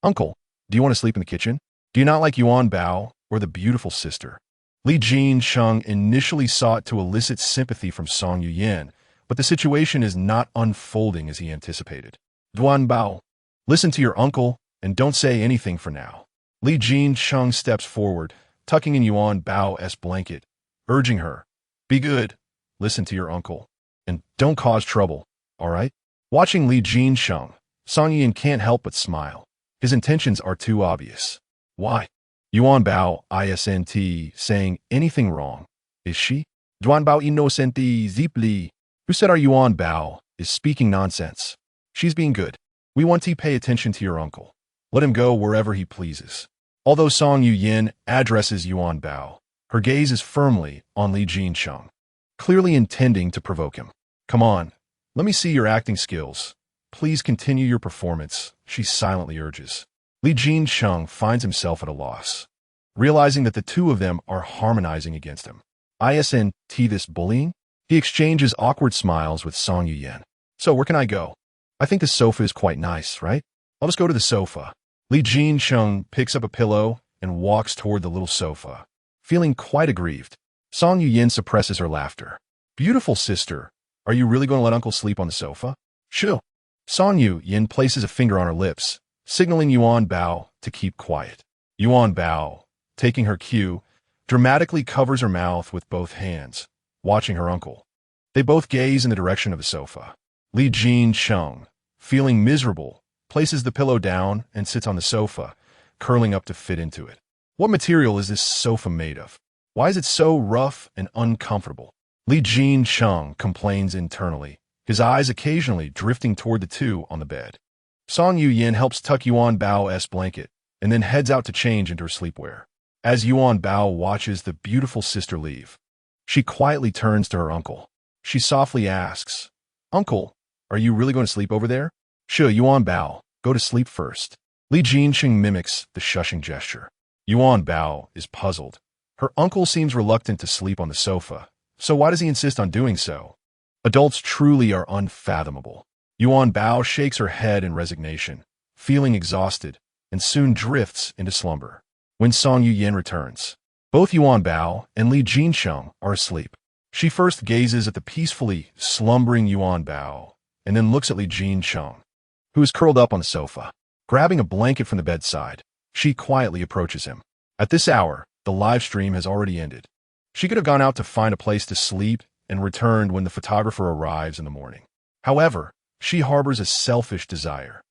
Uncle, do you want to sleep in the kitchen? Do you not like Yuanbao or the beautiful sister? Li Jincheng initially sought to elicit sympathy from Song Yuyan, but the situation is not unfolding as he anticipated. Yuanbao, listen to your uncle and don't say anything for now. Li Jincheng steps forward, tucking in Yuanbao's blanket, urging her, be good, listen to your uncle, and don't cause trouble, all right? Watching Li Jincheng, Song Yuyan can't help but smile. His intentions are too obvious. Why? Yuanbao isn't saying anything wrong, is she? Yuanbao innocenti zipli. Who said our Yuanbao is speaking nonsense? She's being good. We want to pay attention to your uncle. Let him go wherever he pleases. Although Song Yuyan addresses Yuanbao, her gaze is firmly on Li Jincheng, clearly intending to provoke him. Come on, let me see your acting skills. Please continue your performance, she silently urges. Li Jincheng finds himself at a loss, realizing that the two of them are harmonizing against him. Isn't this bullying? He exchanges awkward smiles with Song Yuyan. So where can I go? I think the sofa is quite nice, right? I'll just go to the sofa. Li Jincheng picks up a pillow and walks toward the little sofa, feeling quite aggrieved. Song Yuyan suppresses her laughter. Beautiful sister, are you really going to let uncle sleep on the sofa? Sure. Song Yuyan places a finger on her lips, signaling Yuanbao to keep quiet. Yuanbao, taking her cue, dramatically covers her mouth with both hands, watching her uncle. They both gaze in the direction of the sofa. Li Jincheng, feeling miserable, places the pillow down and sits on the sofa, curling up to fit into it. What material is this sofa made of? Why is it so rough and uncomfortable? Li Jincheng complains internally, his eyes occasionally drifting toward the two on the bed. Song Yuyan helps tuck Yuanbao's blanket and then heads out to change into her sleepwear. As Yuanbao watches the beautiful sister leave, she quietly turns to her uncle. She softly asks, Uncle, are you really going to sleep over there? Sure, Yuanbao, go to sleep first. Li Jincheng mimics the shushing gesture. Yuanbao is puzzled. Her uncle seems reluctant to sleep on the sofa, so why does he insist on doing so? Adults truly are unfathomable. Yuanbao shakes her head in resignation, feeling exhausted, and soon drifts into slumber. When Song Yuyan returns, both Yuanbao and Li Jincheng are asleep. She first gazes at the peacefully slumbering Yuanbao, and then looks at Li Jincheng, who is curled up on the sofa. Grabbing a blanket from the bedside, she quietly approaches him. At this hour, the live stream has already ended. She could have gone out to find a place to sleep and returned when the photographer arrives in the morning. However, she harbors a selfish desire.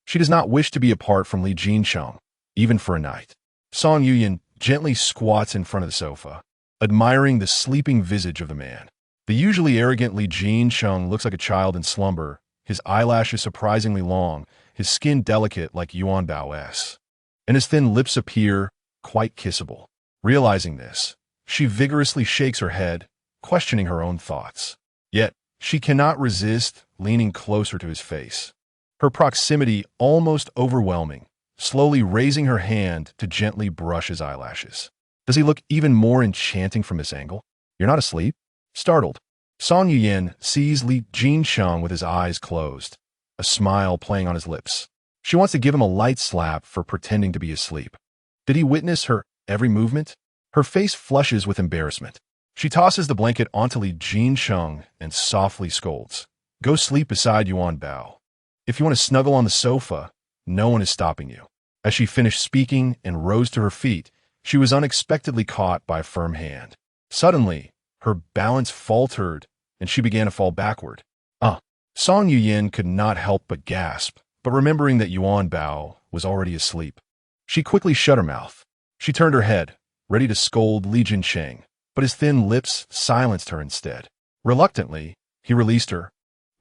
She does not wish to be apart from Li Jincheng, even for a night. Song Yuyan gently squats in front of the sofa, admiring the sleeping visage of the man. The usually arrogant Li Jincheng looks like a child in slumber, his eyelashes surprisingly long, his skin delicate like Yuanbao's, and his thin lips appear quite kissable. Realizing this, she vigorously shakes her head, questioning her own thoughts. Yet, She cannot resist leaning closer to his face, her proximity almost overwhelming, slowly raising her hand to gently brush his eyelashes. Does he look even more enchanting from this angle? You're not asleep? Startled, Song Yuyan sees Li Jinsheng with his eyes closed, a smile playing on his lips. She wants to give him a light slap for pretending to be asleep. Did he witness her every movement? Her face flushes with embarrassment. She tosses the blanket onto Li Jinsheng and softly scolds. Go sleep beside Yuanbao. If you want to snuggle on the sofa, no one is stopping you. As she finished speaking and rose to her feet, she was unexpectedly caught by a firm hand. Suddenly, her balance faltered and she began to fall backward. Song Yuyan could not help but gasp, but remembering that Yuanbao was already asleep, she quickly shut her mouth. She turned her head, ready to scold Li Jinsheng, but his thin lips silenced her instead. Reluctantly, he released her,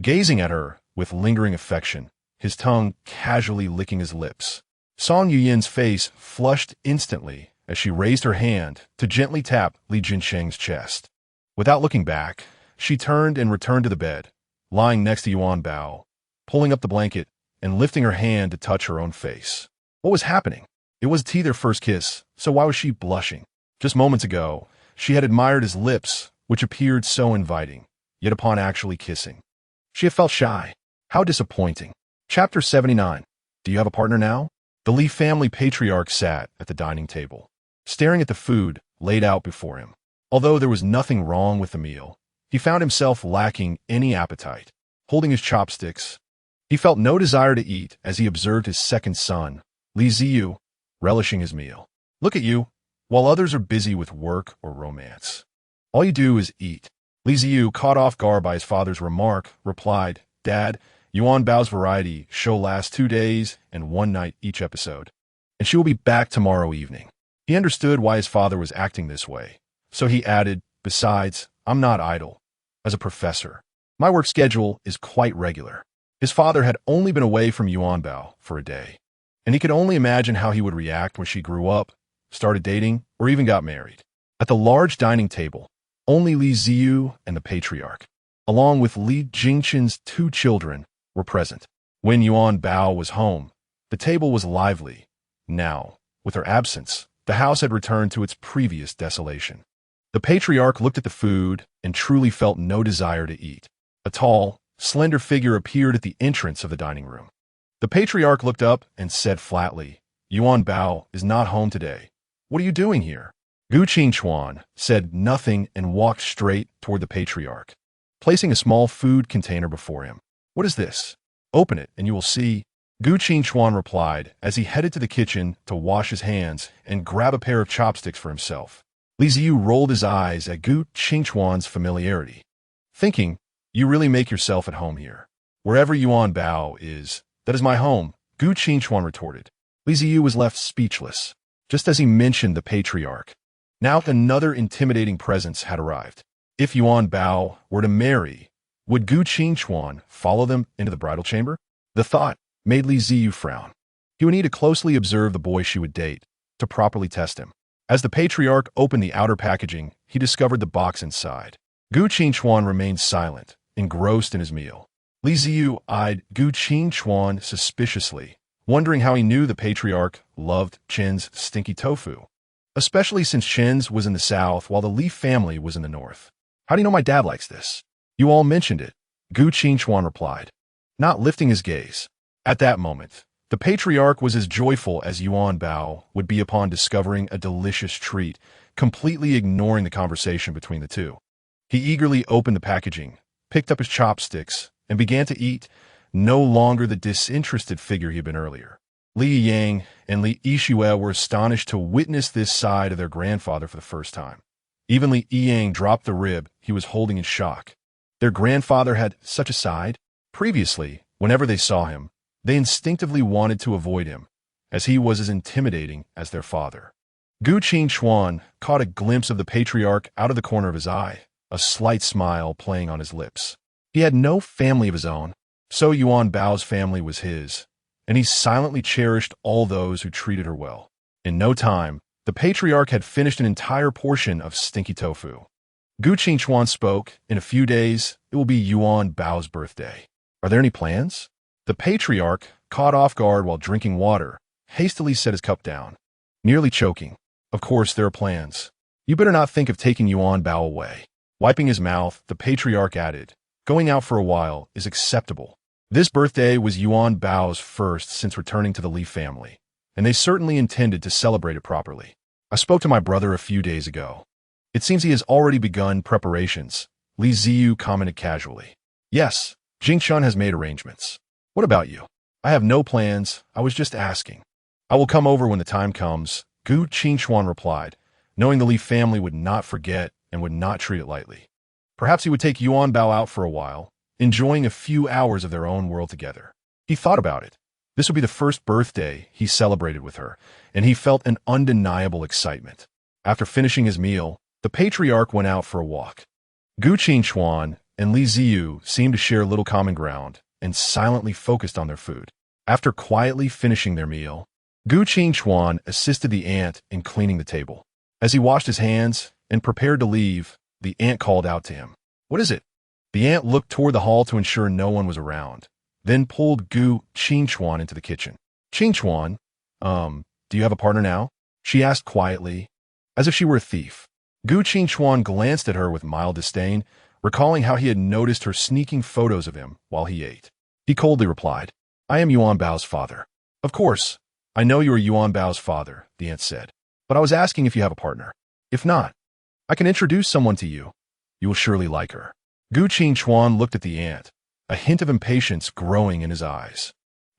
gazing at her with lingering affection, his tongue casually licking his lips. Song Yuyan's face flushed instantly as she raised her hand to gently tap Li Jinsheng's chest. Without looking back, she turned and returned to the bed, lying next to Yuanbao, pulling up the blanket and lifting her hand to touch her own face. What was happening? It was their first kiss, so why was she blushing? Just moments ago, she had admired his lips, which appeared so inviting, yet upon actually kissing, she had felt shy. How disappointing. Chapter 79. Do you have a partner now? The Li family patriarch sat at the dining table, staring at the food laid out before him. Although there was nothing wrong with the meal, he found himself lacking any appetite. Holding his chopsticks, he felt no desire to eat as he observed his second son, Li Ziyu, relishing his meal. Look at you, while others are busy with work or romance. All you do is eat. Li Ziyu, caught off guard by his father's remark, replied, Dad, Yuanbao's variety show lasts 2 days and 1 night each episode, and she will be back tomorrow evening. He understood why his father was acting this way, so he added, besides, I'm not idle. As a professor, my work schedule is quite regular. His father had only been away from Yuanbao for a day, and he could only imagine how he would react when she grew up, started dating, or even got married. At the large dining table, only Li Ziyu and the patriarch, along with Li Jingchen's 2 children, were present. When Yuanbao was home, the table was lively. Now, with her absence, the house had returned to its previous desolation. The patriarch looked at the food and truly felt no desire to eat. A tall, slender figure appeared at the entrance of the dining room. The patriarch looked up and said flatly, Yuanbao is not home today. What are you doing here? Gu Qingchuan said nothing and walked straight toward the patriarch, placing a small food container before him. What is this? Open it and you will see. Gu Qingchuan replied as he headed to the kitchen to wash his hands and grab a pair of chopsticks for himself. Li Ziyu rolled his eyes at Gu Qingchuan's familiarity, thinking, you really make yourself at home here. Wherever Yuanbao is, that is my home, Gu Qingchuan retorted. Li Ziyu was left speechless, just as he mentioned the patriarch. Now another intimidating presence had arrived. If Yuanbao were to marry, would Gu Qingchuan follow them into the bridal chamber? The thought made Li Ziyu frown. He would need to closely observe the boy she would date to properly test him. As the patriarch opened the outer packaging, he discovered the box inside. Gu Qingchuan remained silent, engrossed in his meal. Li Ziyu eyed Gu Qingchuan suspiciously, wondering how he knew the patriarch loved Chen's stinky tofu, especially since Chen's was in the south while the Li family was in the north. How do you know my dad likes this? You all mentioned it, Gu Qingchuan replied, not lifting his gaze. At that moment, the patriarch was as joyful as Yuanbao would be upon discovering a delicious treat, completely ignoring the conversation between the two. He eagerly opened the packaging, picked up his chopsticks, and began to eat, no longer the disinterested figure he had been earlier. Li Yang and Li Yixue were astonished to witness this side of their grandfather for the first time. Even Li Yang dropped the rib he was holding in shock. Their grandfather had such a side. Previously, whenever they saw him, they instinctively wanted to avoid him, as he was as intimidating as their father. Gu Qingchuan caught a glimpse of the patriarch out of the corner of his eye, a slight smile playing on his lips. He had no family of his own, so Yuanbao's family was his, and he silently cherished all those who treated her well. In no time, the patriarch had finished an entire portion of stinky tofu. Gu Qingchuan spoke, in a few days, it will be Yuanbao's birthday. Are there any plans? The patriarch, caught off guard while drinking water, hastily set his cup down, nearly choking. Of course, there are plans. You better not think of taking Yuanbao away. Wiping his mouth, the patriarch added, going out for a while is acceptable. This birthday was Yuanbao's first since returning to the Li family, and they certainly intended to celebrate it properly. I spoke to my brother a few days ago. It seems he has already begun preparations, Li Ziyu commented casually. Yes, Jingchun has made arrangements. What about you? I have no plans, I was just asking. I will come over when the time comes, Gu Qingchuan replied, knowing the Li family would not forget and would not treat it lightly. Perhaps he would take Yuanbao out for a while, enjoying a few hours of their own world together. He thought about it. This would be the first birthday he celebrated with her, and he felt an undeniable excitement. After finishing his meal, the patriarch went out for a walk. Gu Qingchuan and Li Ziyu seemed to share little common ground and silently focused on their food. After quietly finishing their meal, Gu Qingchuan assisted the aunt in cleaning the table. As he washed his hands and prepared to leave, the aunt called out to him. What is it? The aunt looked toward the hall to ensure no one was around, then pulled Gu Qingchuan into the kitchen. Qingchuan, do you have a partner now? She asked quietly, as if she were a thief. Gu Qingchuan glanced at her with mild disdain, recalling how he had noticed her sneaking photos of him while he ate. He coldly replied, I am Yuanbao's father. Of course, I know you are Yuanbao's father, the aunt said, but I was asking if you have a partner. If not, I can introduce someone to you. You will surely like her. Gu Qingchuan looked at the aunt, a hint of impatience growing in his eyes.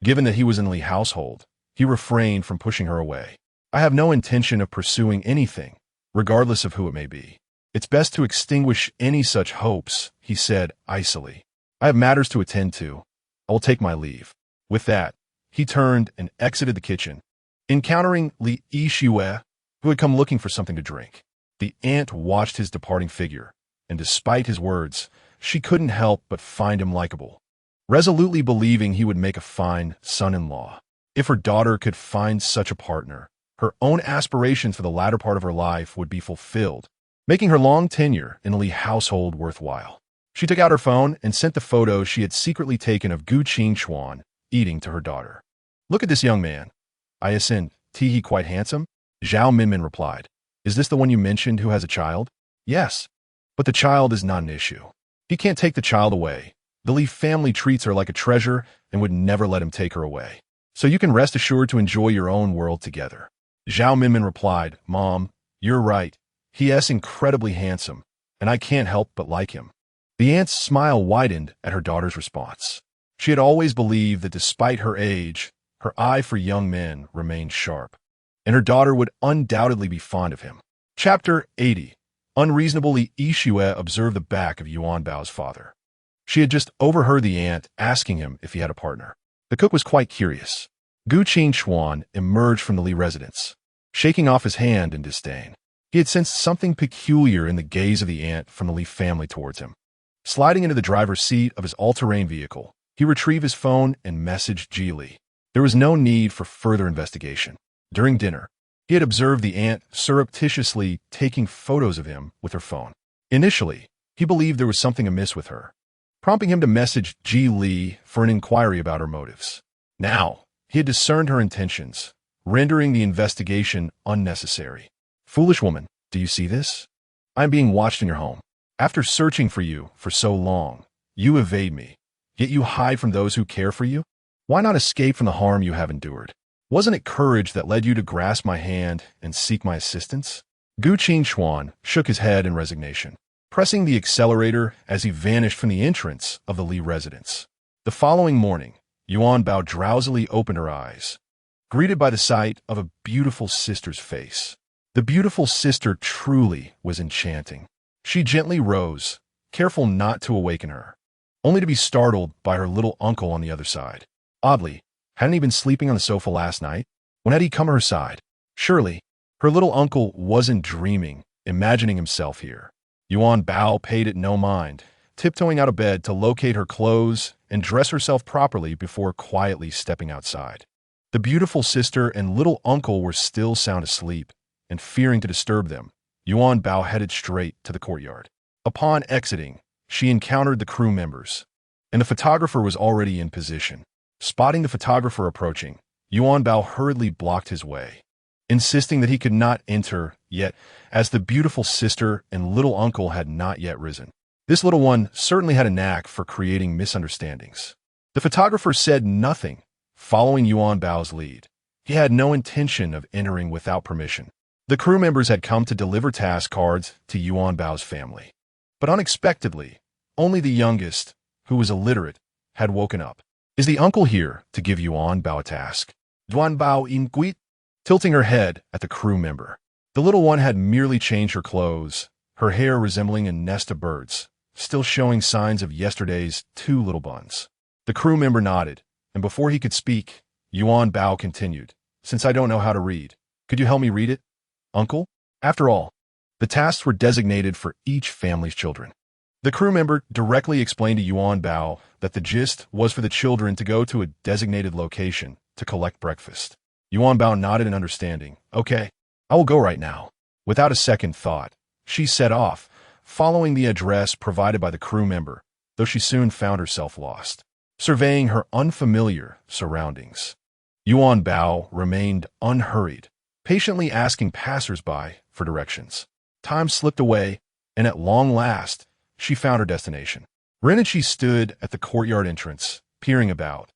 Given that he was in Li household, he refrained from pushing her away. I have no intention of pursuing anything, regardless of who it may be. It's best to extinguish any such hopes, he said icily. I have matters to attend to. I will take my leave. With that, he turned and exited the kitchen, encountering Li Yixue, who had come looking for something to drink. The aunt watched his departing figure, and despite his words, she couldn't help but find him likable, resolutely believing he would make a fine son-in-law. If her daughter could find such a partner, her own aspirations for the latter part of her life would be fulfilled, making her long tenure in the Li household worthwhile. She took out her phone and sent the photos she had secretly taken of Gu Qingchuan eating to her daughter. Look at this young man. Isn't he quite handsome? Zhao Minmin replied. Is this the one you mentioned who has a child? Yes, but the child is not an issue. He can't take the child away. The Li family treats her like a treasure and would never let him take her away. So you can rest assured to enjoy your own world together. Zhao Minmin replied, Mom, you're right. He is incredibly handsome, and I can't help but like him. The aunt's smile widened at her daughter's response. She had always believed that despite her age, her eye for young men remained sharp, and her daughter would undoubtedly be fond of him. Chapter 80. Unreasonably, Yixue observed the back of Yuanbao's father. She had just overheard the aunt asking him if he had a partner. The cook was quite curious. Gu Qingchuan emerged from the Li residence, shaking off his hand in disdain. He had sensed something peculiar in the gaze of the aunt from the Li family towards him. Sliding into the driver's seat of his all-terrain vehicle, he retrieved his phone and messaged Ji Li. There was no need for further investigation. During dinner, he had observed the aunt surreptitiously taking photos of him with her phone. Initially, he believed there was something amiss with her, prompting him to message Ji Li for an inquiry about her motives. Now, he had discerned her intentions, rendering the investigation unnecessary. Foolish woman, do you see this? I am being watched in your home. After searching for you for so long, you evade me, yet you hide from those who care for you? Why not escape from the harm you have endured? Wasn't it courage that led you to grasp my hand and seek my assistance? Gu Qingchuan shook his head in resignation, pressing the accelerator as he vanished from the entrance of the Li residence. The following morning, Yuanbao drowsily opened her eyes, greeted by the sight of a beautiful sister's face. The beautiful sister truly was enchanting. She gently rose, careful not to awaken her, only to be startled by her little uncle on the other side. Oddly, hadn't he been sleeping on the sofa last night? When had he come to her side? Surely, her little uncle wasn't dreaming, imagining himself here. Yuanbao paid it no mind, tiptoeing out of bed to locate her clothes and dress herself properly before quietly stepping outside. The beautiful sister and little uncle were still sound asleep, and fearing to disturb them, Yuanbao headed straight to the courtyard. Upon exiting, she encountered the crew members, and the photographer was already in position. Spotting the photographer approaching, Yuanbao hurriedly blocked his way, insisting that he could not enter yet, as the beautiful sister and little uncle had not yet risen. This little one certainly had a knack for creating misunderstandings. The photographer said nothing, following Yuanbao's lead. He had no intention of entering without permission. The crew members had come to deliver task cards to Yuanbao's family. But unexpectedly, only the youngest, who was illiterate, had woken up. "Is the uncle here to give Yuanbao a task?" Yuanbao inquired, tilting her head at the crew member. The little one had merely changed her clothes, her hair resembling a nest of birds, still showing signs of yesterday's 2 little buns. The crew member nodded, and before he could speak, Yuanbao continued, "Since I don't know how to read, could you help me read it, uncle?" After all, the tasks were designated for each family's children. The crew member directly explained to Yuanbao that the gist was for the children to go to a designated location to collect breakfast. Yuanbao nodded in understanding. "Okay, I will go right now." Without a second thought, she set off, following the address provided by the crew member, though she soon found herself lost, surveying her unfamiliar surroundings. Yuanbao remained unhurried, patiently asking passers-by for directions. Time slipped away, and at long last, she found her destination. Ren and she stood at the courtyard entrance, peering about,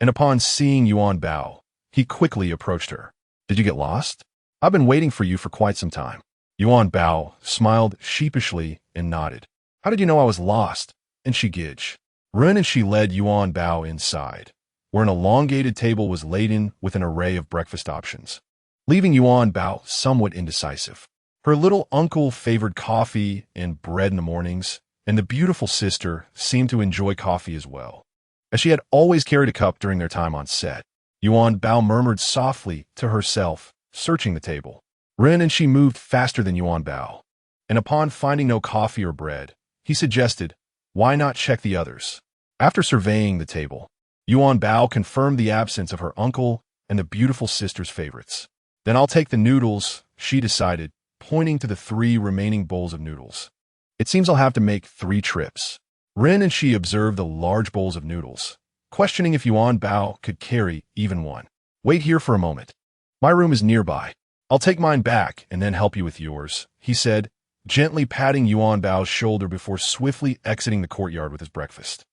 and upon seeing Yuanbao, he quickly approached her. "Did you get lost? I've been waiting for you for quite some time." Yuanbao smiled sheepishly and nodded. "How did you know I was lost?" And she giggled. Ren and she led Yuanbao inside, where an elongated table was laden with an array of breakfast options, leaving Yuanbao somewhat indecisive. Her little uncle favored coffee and bread in the mornings, and the beautiful sister seemed to enjoy coffee as well, as she had always carried a cup during their time on set. Yuanbao murmured softly to herself, searching the table. Ren and she moved faster than Yuanbao, and upon finding no coffee or bread, he suggested, "Why not check the others?" After surveying the table, Yuanbao confirmed the absence of her uncle and the beautiful sister's favorites. "Then I'll take the noodles," she decided, pointing to the 3 remaining bowls of noodles. "It seems I'll have to make 3 trips." Ren and she observed the large bowls of noodles, questioning if Yuanbao could carry even one. "Wait here for a moment. My room is nearby. I'll take mine back and then help you with yours," he said, gently patting Yuanbao's shoulder before swiftly exiting the courtyard with his breakfast.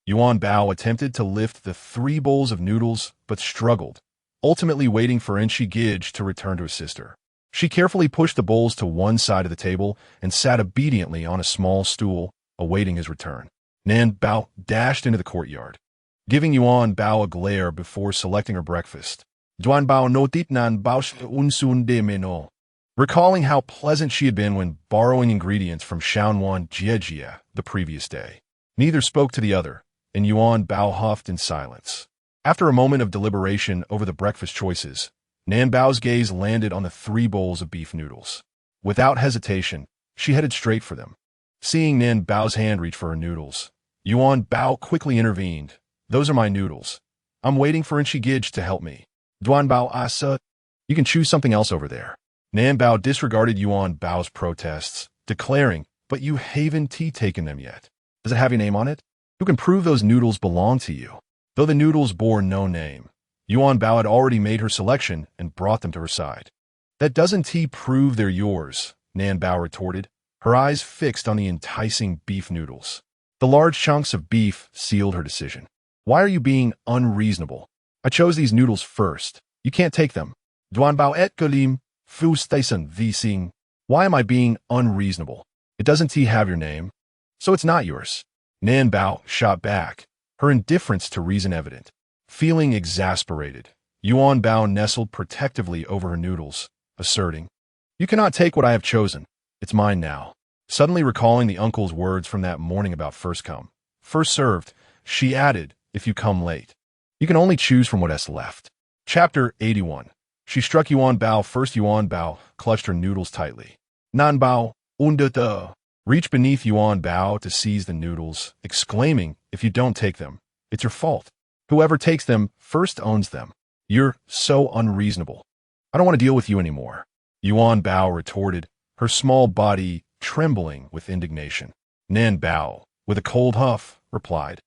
Yuanbao attempted to lift the 3 bowls of noodles, but struggled, ultimately waiting for Enshi Gij to return to his sister. She carefully pushed the bowls to one side of the table and sat obediently on a small stool, awaiting his return. Nan Bao dashed into the courtyard, giving Yuanbao a glare before selecting her breakfast. Yuanbao notit Nan Bao's unsun de meno, recalling how pleasant she had been when borrowing ingredients from Xiao the previous day. Neither spoke to the other, and Yuanbao huffed in silence. After a moment of deliberation over the breakfast choices, Nan Bao's gaze landed on the 3 bowls of beef noodles. Without hesitation, she headed straight for them. Seeing Nan Bao's hand reach for her noodles, Yuanbao quickly intervened. "Those are my noodles. I'm waiting for Enshi Gij to help me." Yuanbao asa, "You can choose something else over there." Nan Bao disregarded Yuanbao's protests, declaring, "But you haven't taken them yet. Does it have your name on it? Who can prove those noodles belong to you?" Though the noodles bore no name, Yuanbao had already made her selection and brought them to her side. "That doesn't prove they're yours," Nan Bao retorted, her eyes fixed on the enticing beef noodles. The large chunks of beef sealed her decision. "Why are you being unreasonable? I chose these noodles first. You can't take them." Yuanbao et galim, fu station vising. "Why am I being unreasonable? It doesn't have your name, so it's not yours." Nan Bao shot back, her indifference to reason evident. Feeling exasperated, Yuanbao nestled protectively over her noodles, asserting, "You cannot take what I have chosen. It's mine now." Suddenly recalling the uncle's words from that morning about first come, first served, she added, "If you come late, you can only choose from what's left." Chapter 81. She struck Yuanbao first. Yuanbao clutched her noodles tightly. Nan Bao, uncles.The, reached beneath Yuanbao to seize the noodles, exclaiming, "If you don't take them, it's your fault. Whoever takes them first owns them. You're so unreasonable. I don't want to deal with you anymore." Yuanbao retorted, her small body trembling with indignation. Nan Bao, with a cold huff, replied,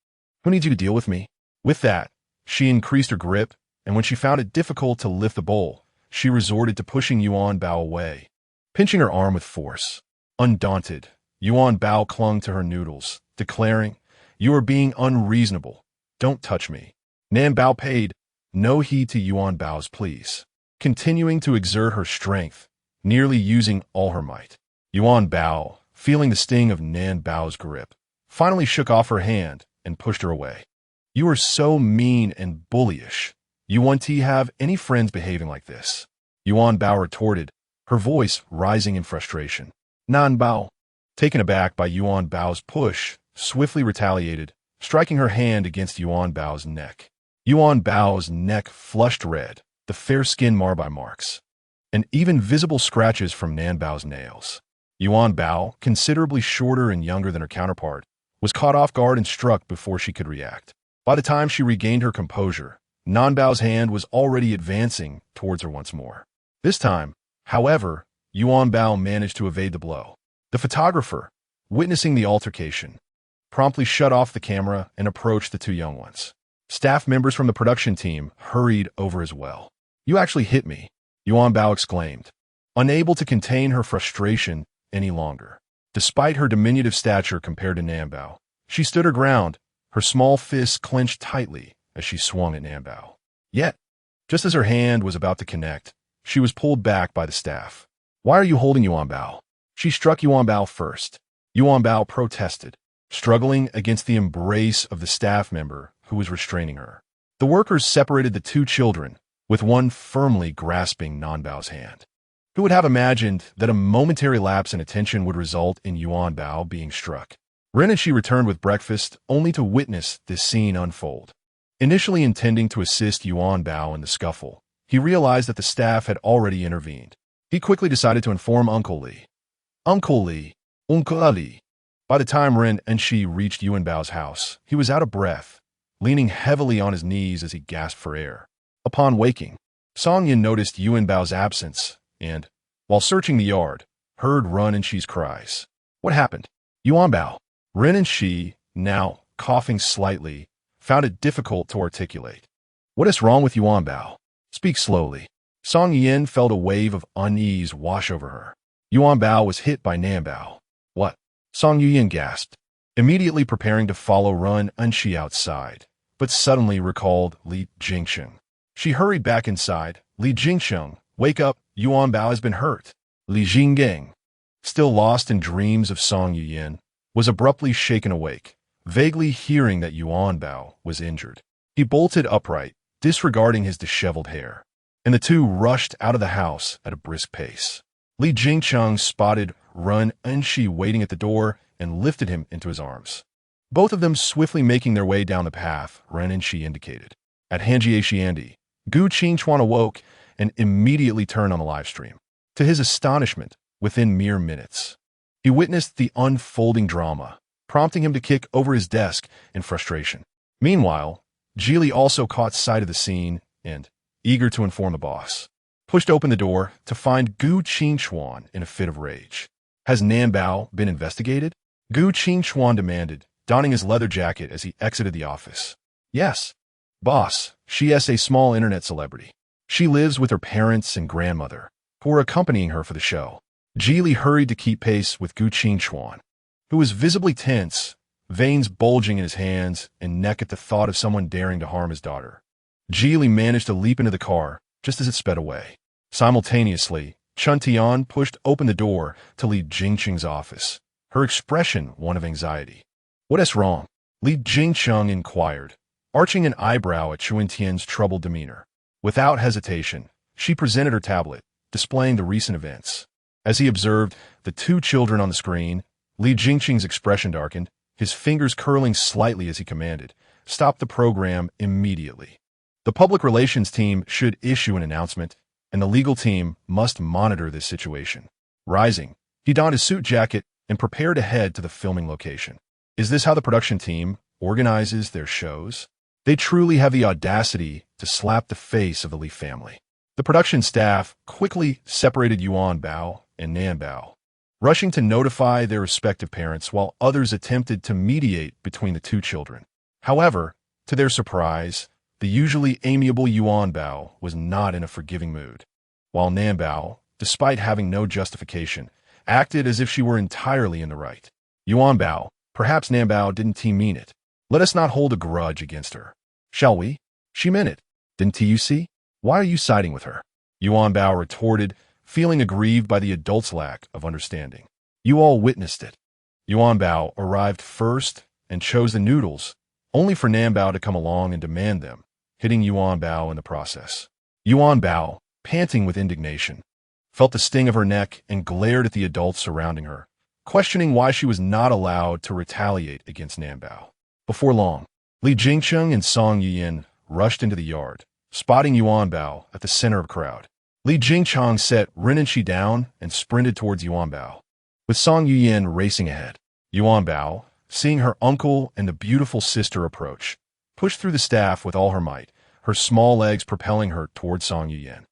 "Who needs you to deal with me?" With that, she increased her grip, and when she found it difficult to lift the bowl, she resorted to pushing Yuanbao away, pinching her arm with force. Undaunted, Yuanbao clung to her noodles, declaring, "You are being unreasonable. Don't touch me." Nanbao paid no heed to Yuanbao's pleas, continuing to exert her strength, nearly using all her might. Yuanbao, feeling the sting of Nanbao's grip, finally shook off her hand and pushed her away. "You are so mean and bullyish. You want to have any friends behaving like this?" Yuanbao retorted, her voice rising in frustration. Nanbao, taken aback by Yuanbao's push, swiftly retaliated, striking her hand against Yuanbao's neck. Yuanbao's neck flushed red, the fair skin marred by marks, and even visible scratches from Nanbao's nails. Yuanbao, considerably shorter and younger than her counterpart, was caught off guard and struck before she could react. By the time she regained her composure, Nanbao's hand was already advancing towards her once more. This time, however, Yuanbao managed to evade the blow. The photographer, witnessing the altercation, promptly shut off the camera and approached the two young ones. Staff members from the production team hurried over as well. "You actually hit me," Yuanbao exclaimed, unable to contain her frustration any longer. Despite her diminutive stature compared to Nanbao, she stood her ground, her small fists clenched tightly as she swung at Nanbao. Yet, just as her hand was about to connect, she was pulled back by the staff. "Why are you holding Yuanbao?" She struck Yuanbao first. Yuanbao protested, struggling against the embrace of the staff member who was restraining her. The workers separated the two children, with one firmly grasping Nanbao's hand. Who would have imagined that a momentary lapse in attention would result in Yuanbao being struck? Ren and she returned with breakfast, only to witness this scene unfold. Initially intending to assist Yuanbao in the scuffle, he realized that the staff had already intervened. He quickly decided to inform Uncle.The. Uncle.The. By the time Ren and she reached Yuanbao's house, he was out of breath, leaning heavily on his knees as he gasped for air. Upon waking, Song Yin noticed Yuanbao's absence and, while searching the yard, heard Ren and Shi's cries. "What happened?" "Yuanbao." Ren and Shi, now coughing slightly, found it difficult to articulate. "What is wrong with Yuanbao? Speak slowly." Song Yin felt a wave of unease wash over her. Yuanbao was hit by Nanbao. "What?" Song Yin gasped, immediately preparing to follow Ren and Shi outside, but suddenly recalled Li Jingsheng. She hurried back inside. "Li Jingsheng, wake up, Yuanbao has been hurt." Li Jinggang, still lost in dreams of Song Yin, was abruptly shaken awake, vaguely hearing that Yuanbao was injured. He bolted upright, disregarding his disheveled hair, and the two rushed out of the house at a brisk pace. Li Jingcheng spotted Ren and Shi waiting at the door and lifted him into his arms. Both of them swiftly making their way down the path Ren and Shi indicated. At Hanjie, Gu Qingchuan awoke and immediately turned on the live stream. To his astonishment, within mere minutes, he witnessed the unfolding drama, prompting him to kick over his desk in frustration. Meanwhile, Geely also caught sight of the scene and, eager to inform the boss, pushed open the door to find Gu Qingchuan in a fit of rage. "Has Nanbao been investigated?" Gu Qingchuan demanded, donning his leather jacket as he exited the office. "Yes, boss. She is a small internet celebrity. She lives with her parents and grandmother, who are accompanying her for the show." Geely hurried to keep pace with Gu Qingchuan, who was visibly tense, veins bulging in his hands and neck at the thought of someone daring to harm his daughter. Geely managed to leap into the car just as it sped away. Simultaneously, Chun Tian pushed open the door to Li Jingcheng's office, her expression one of anxiety. "What is wrong?" Li Jingcheng inquired, arching an eyebrow at Chun Tian's troubled demeanor. Without hesitation, she presented her tablet, displaying the recent events. As he observed the two children on the screen, Li Jingcheng's expression darkened, his fingers curling slightly as he commanded, "Stop the program immediately. The public relations team should issue an announcement, and the legal team must monitor this situation." Rising, he donned his suit jacket and prepared to head to the filming location. Is this how the production team organizes their shows? They truly have the audacity to slap the face of the Li family. The production staff quickly separated Yuanbao and Nanbao, rushing to notify their respective parents while others attempted to mediate between the two children. However, to their surprise, the usually amiable Yuanbao was not in a forgiving mood, while Nanbao, despite having no justification, acted as if she were entirely in the right. Yuanbao, perhaps Nanbao didn't mean it. Let us not hold a grudge against her. Shall we? She meant it. Didn't you see? Why are you siding with her? Yuanbao retorted, feeling aggrieved by the adult's lack of understanding. You all witnessed it. Yuanbao arrived first and chose the noodles, only for Nanbao to come along and demand them, hitting Yuanbao in the process. Yuanbao, panting with indignation, felt the sting of her neck and glared at the adults surrounding her, questioning why she was not allowed to retaliate against Nanbao. Before long, Li Jingcheng and Song Yuyan rushed into the yard, spotting Yuanbao at the center of the crowd. Li Jingcheng set Renenshi down and sprinted towards Yuanbao, with Song Yuyan racing ahead. Yuanbao, seeing her uncle and the beautiful sister approach, pushed through the staff with all her might, her small legs propelling her towards Song Yuyan.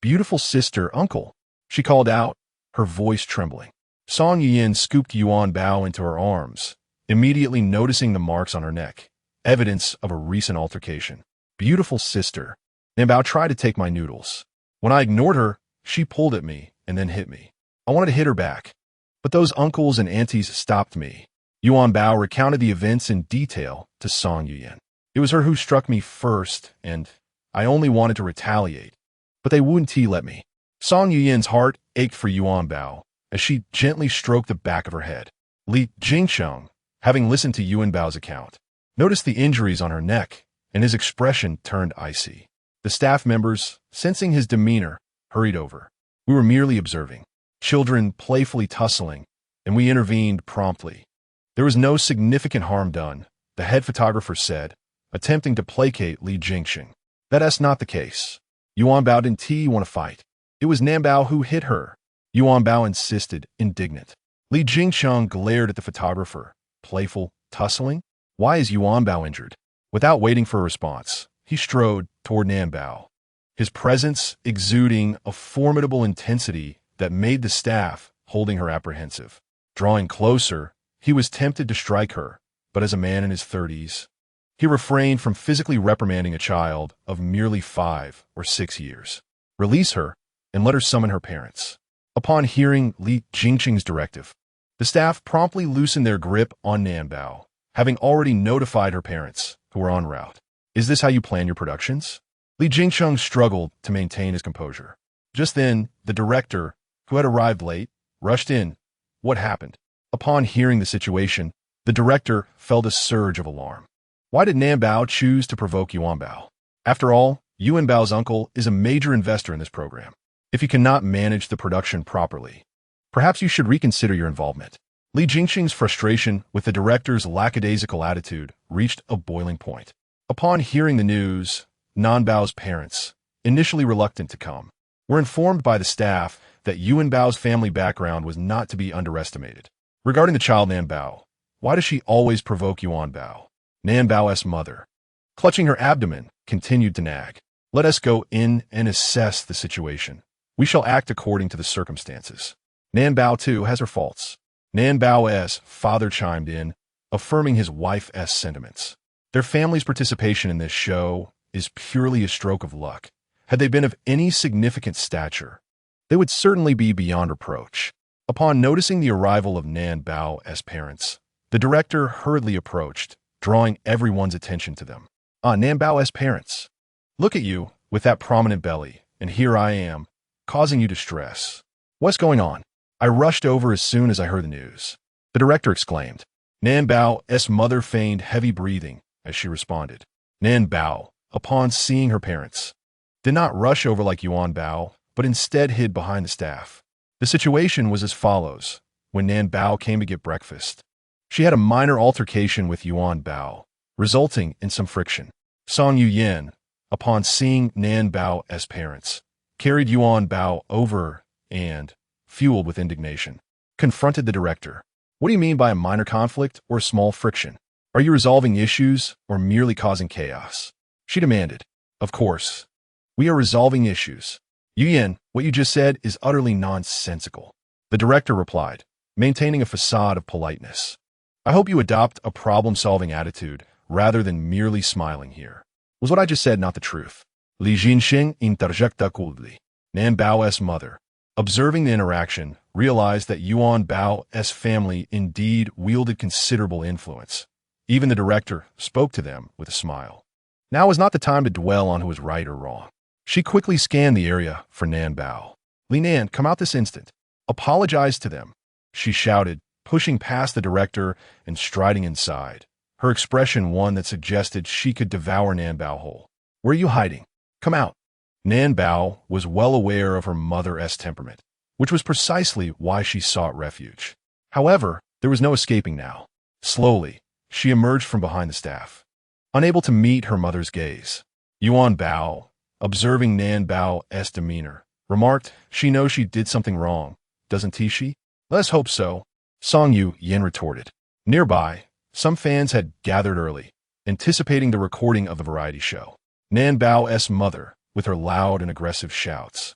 Beautiful sister, uncle, she called out, her voice trembling. Song Yuyan scooped Yuanbao into her arms, immediately noticing the marks on her neck, evidence of a recent altercation. Beautiful sister, Nanbao tried to take my noodles. When I ignored her, she pulled at me and then hit me. I wanted to hit her back, but those uncles and aunties stopped me. Yuanbao recounted the events in detail to Song Yuyan. It was her who struck me first, and I only wanted to retaliate, but they wouldn't let me. Song Yuyan's heart ached for Yuanbao as she gently stroked the back of her head. Li Jingcheng, having listened to Yuanbao's account, noticed the injuries on her neck, and his expression turned icy. The staff members, sensing his demeanor, hurried over. We were merely observing. Children playfully tussling, and we intervened promptly. There was no significant harm done, the head photographer said, attempting to placate Li Jingcheng. That's not the case. Yuanbao didn't want to fight. It was Nanbao who hit her. Yuanbao insisted, indignant. Li Jingcheng glared at the photographer. Playful tussling? Why is Yuanbao injured? Without waiting for a response, he strode toward Nanbao, his presence exuding a formidable intensity that made the staff holding her apprehensive. Drawing closer, he was tempted to strike her, but as a man in his 30s, he refrained from physically reprimanding a child of merely 5 or 6 years. Release her and let her summon her parents. Upon hearing Li Jingcheng's directive, the staff promptly loosened their grip on Nanbao, having already notified her parents, who were en route. Is this how you plan your productions? Li Jingcheng struggled to maintain his composure. Just then, the director, who had arrived late, rushed in. What happened? Upon hearing the situation, the director felt a surge of alarm. Why did Nanbao choose to provoke Yuanbao? After all, Yuanbao's uncle is a major investor in this program. If you cannot manage the production properly, perhaps you should reconsider your involvement. Li Jingcheng's frustration with the director's lackadaisical attitude reached a boiling point. Upon hearing the news, Nanbao's parents, initially reluctant to come, were informed by the staff that Yuanbao's family background was not to be underestimated. Regarding the child Nanbao, why does she always provoke Yuanbao? Nanbao's mother, clutching her abdomen, continued to nag. Let us go in and assess the situation. We shall act according to the circumstances. Nanbao, too, has her faults. Nanbao's father chimed in, affirming his wife's sentiments. Their family's participation in this show is purely a stroke of luck. Had they been of any significant stature, they would certainly be beyond reproach. Upon noticing the arrival of Nanbao's parents, the director hurriedly approached, drawing everyone's attention to them. Nanbao's parents. Look at you, with that prominent belly, and here I am, causing you distress. What's going on? I rushed over as soon as I heard the news. The director exclaimed. Nanbao's mother feigned heavy breathing as she responded. Nanbao, upon seeing her parents, did not rush over like Yuanbao, but instead hid behind the staff. The situation was as follows. When Nanbao came to get breakfast, she had a minor altercation with Yuanbao, resulting in some friction. Song Yuyan, upon seeing Nanbao's parents, carried Yuanbao over and, fueled with indignation, confronted the director. What do you mean by a minor conflict or small friction? Are you resolving issues or merely causing chaos? She demanded. Of course. We are resolving issues. Yuyan, what you just said is utterly nonsensical. The director replied. maintaining a facade of politeness. I hope you adopt a problem-solving attitude rather than merely smiling here. Was what I just said not the truth? Li Jinxing interjecta coldly. Nan Bao's mother, observing the interaction, realized that Yuanbao's family indeed wielded considerable influence. Even the director spoke to them with a smile. Now is not the time to dwell on who was right or wrong. She quickly scanned the area for Nan Bao. Li Nan, come out this instant. Apologize to them, she shouted, pushing past the director and striding inside, her expression one that suggested she could devour Nan Bao whole. Where are you hiding? Come out. Nan Bao was well aware of her mother's temperament, which was precisely why she sought refuge. However, there was no escaping now. Slowly, she emerged from behind the staff, unable to meet her mother's gaze. Yuanbao, observing Nan Bao's demeanor, remarked, "She knows she did something wrong, doesn't she?" "Let's hope so," Song Yin retorted. Nearby, some fans had gathered early, anticipating the recording of the variety show. Nan Bao's mother, with her loud and aggressive shouts,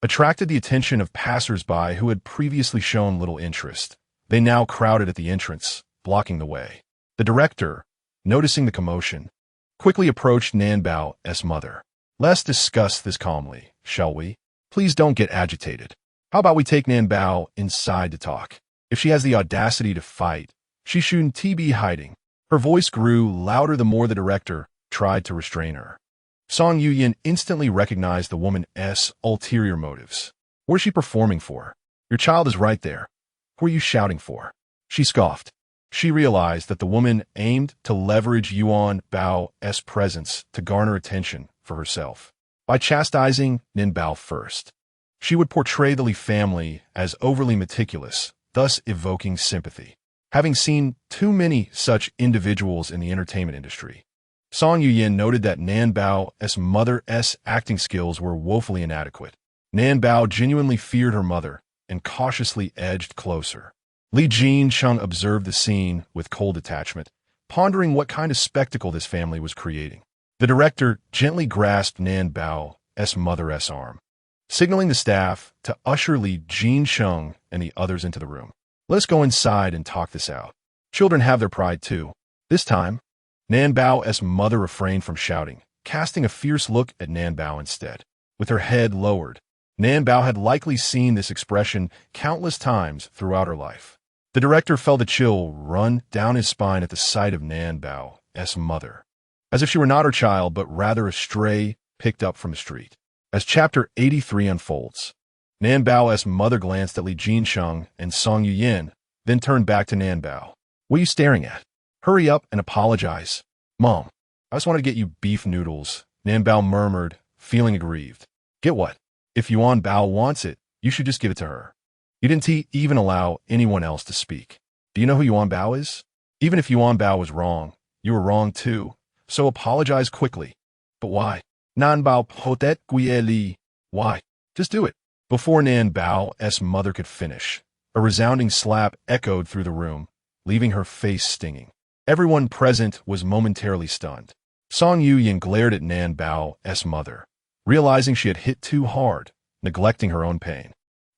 attracted the attention of passers-by who had previously shown little interest. They now crowded at the entrance, blocking the way. The director, noticing the commotion, quickly approached Nan Bao's mother. "Let's discuss this calmly, shall we? Please don't get agitated. How about we take Nan Bao inside to talk? If she has the audacity to fight, she shouldn't be hiding." Her voice grew louder the more the director tried to restrain her. Song Yuyin instantly recognized the woman's ulterior motives. What is she performing for? Your child is right there. Who are you shouting for? She scoffed. She realized that the woman aimed to leverage Yuan Bao's presence to garner attention for herself. By chastising Nin Bao first, she would portray the Li family as overly meticulous, thus evoking sympathy. Having seen too many such individuals in the entertainment industry, Song Yuyin noted that Nan Bao's mother's acting skills were woefully inadequate. Nan Bao genuinely feared her mother and cautiously edged closer. Li Jincheng observed the scene with cold detachment, pondering what kind of spectacle this family was creating. The director gently grasped Nan Bao's mother's arm, signaling the staff to usher Li Jincheng and the others into the room. "Let's go inside and talk this out. Children have their pride too." This time, Nan Bao's mother refrained from shouting, casting a fierce look at Nan Bao instead. With her head lowered, Nan Bao had likely seen this expression countless times throughout her life. The director felt a chill run down his spine at the sight of Nan Bao's mother, as if she were not her child but rather a stray picked up from the street. As Chapter 83 unfolds, Nan Bao's mother glanced at Li Jincheng and Song Yuyin, then turned back to Nan Bao. "What are you staring at? Hurry up and apologize." "Mom, I just wanted to get you beef noodles," Nan Bao murmured, feeling aggrieved. "Get what? If Yuan Bao wants it, you should just give it to her. You didn't even allow anyone else to speak. Do you know who Yuan Bao is? Even if Yuan Bao was wrong, you were wrong too, so apologize quickly." "But why?" "Nan Bao potet guieli." "Why? Just do it." Before Nan Bao's mother could finish, a resounding slap echoed through the room, leaving her face stinging. Everyone present was momentarily stunned. Song Yuyin glared at Nan Bao's mother, realizing she had hit too hard, neglecting her own pain.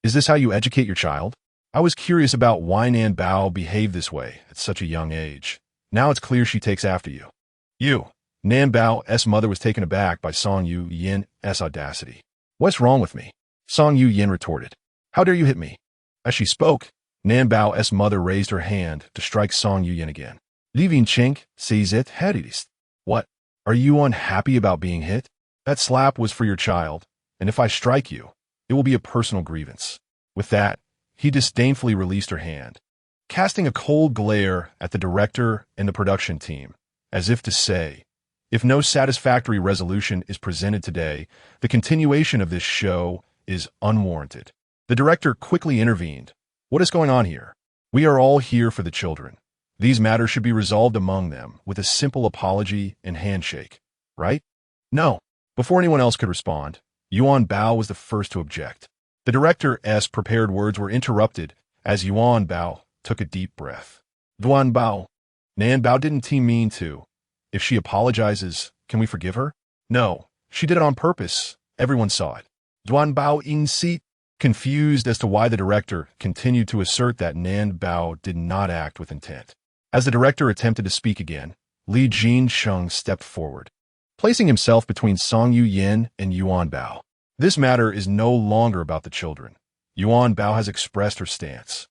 "Is this how you educate your child? I was curious about why Nan Bao behaved this way at such a young age. Now it's clear she takes after you." "You." Nan Bao's mother was taken aback by Song Yuyin's audacity. "What's wrong with me?" Song Yuyin retorted. "How dare you hit me?" As she spoke, Nan Bao's mother raised her hand to strike Song Yuyin again. "Living chink sees it headist." "What? Are you unhappy about being hit? That slap was for your child, and if I strike you, it will be a personal grievance." With that, he disdainfully released her hand, casting a cold glare at the director and the production team, as if to say, if no satisfactory resolution is presented today, the continuation of this show is unwarranted. The director quickly intervened. "What is going on here? We are all here for the children. These matters should be resolved among them with a simple apology and handshake, right?" "No." Before anyone else could respond, Yuan Bao was the first to object. The director's prepared words were interrupted as Yuan Bao took a deep breath. "Yuan Bao. Nan Bao didn't mean to. If she apologizes, can we forgive her?" "No, she did it on purpose. Everyone saw it." "Yuan Bao in seat." confused as to why the director continued to assert that Nan Bao did not act with intent. As the director attempted to speak again, Li Jinsheng stepped forward, placing himself between Song Yuyan and Yuanbao. This matter is no longer about the children. Yuanbao has expressed her stance.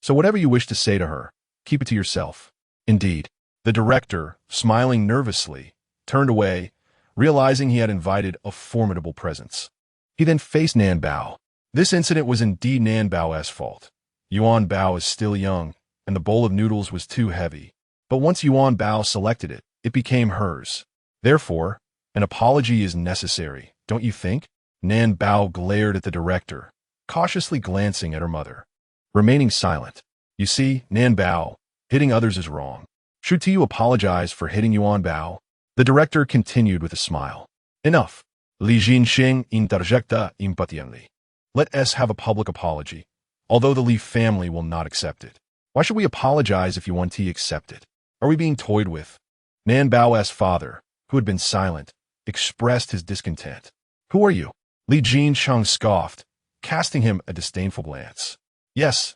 So whatever you wish to say to her, keep it to yourself. Indeed, the director, smiling nervously, turned away, realizing he had invited a formidable presence. He then faced Nan Bao. This incident was indeed Nan Bao's fault. Yuanbao is still young, and the bowl of noodles was too heavy. But once Yuanbao selected it, it became hers. Therefore, an apology is necessary, don't you think? Nan Bao glared at the director, cautiously glancing at her mother, remaining silent. You see, Nan Bao, hitting others is wrong. Should you apologize for hitting Yuanbao? The director continued with a smile. Enough. Li Jinsheng interjecta impatiently. Let us have a public apology, although the Li family will not accept it. Why should we apologize if Yuan Ti accept it? Are we being toyed with? Nan Bao's father, who had been silent, expressed his discontent. Who are you? Li Jinsheng scoffed, casting him a disdainful glance. Yes,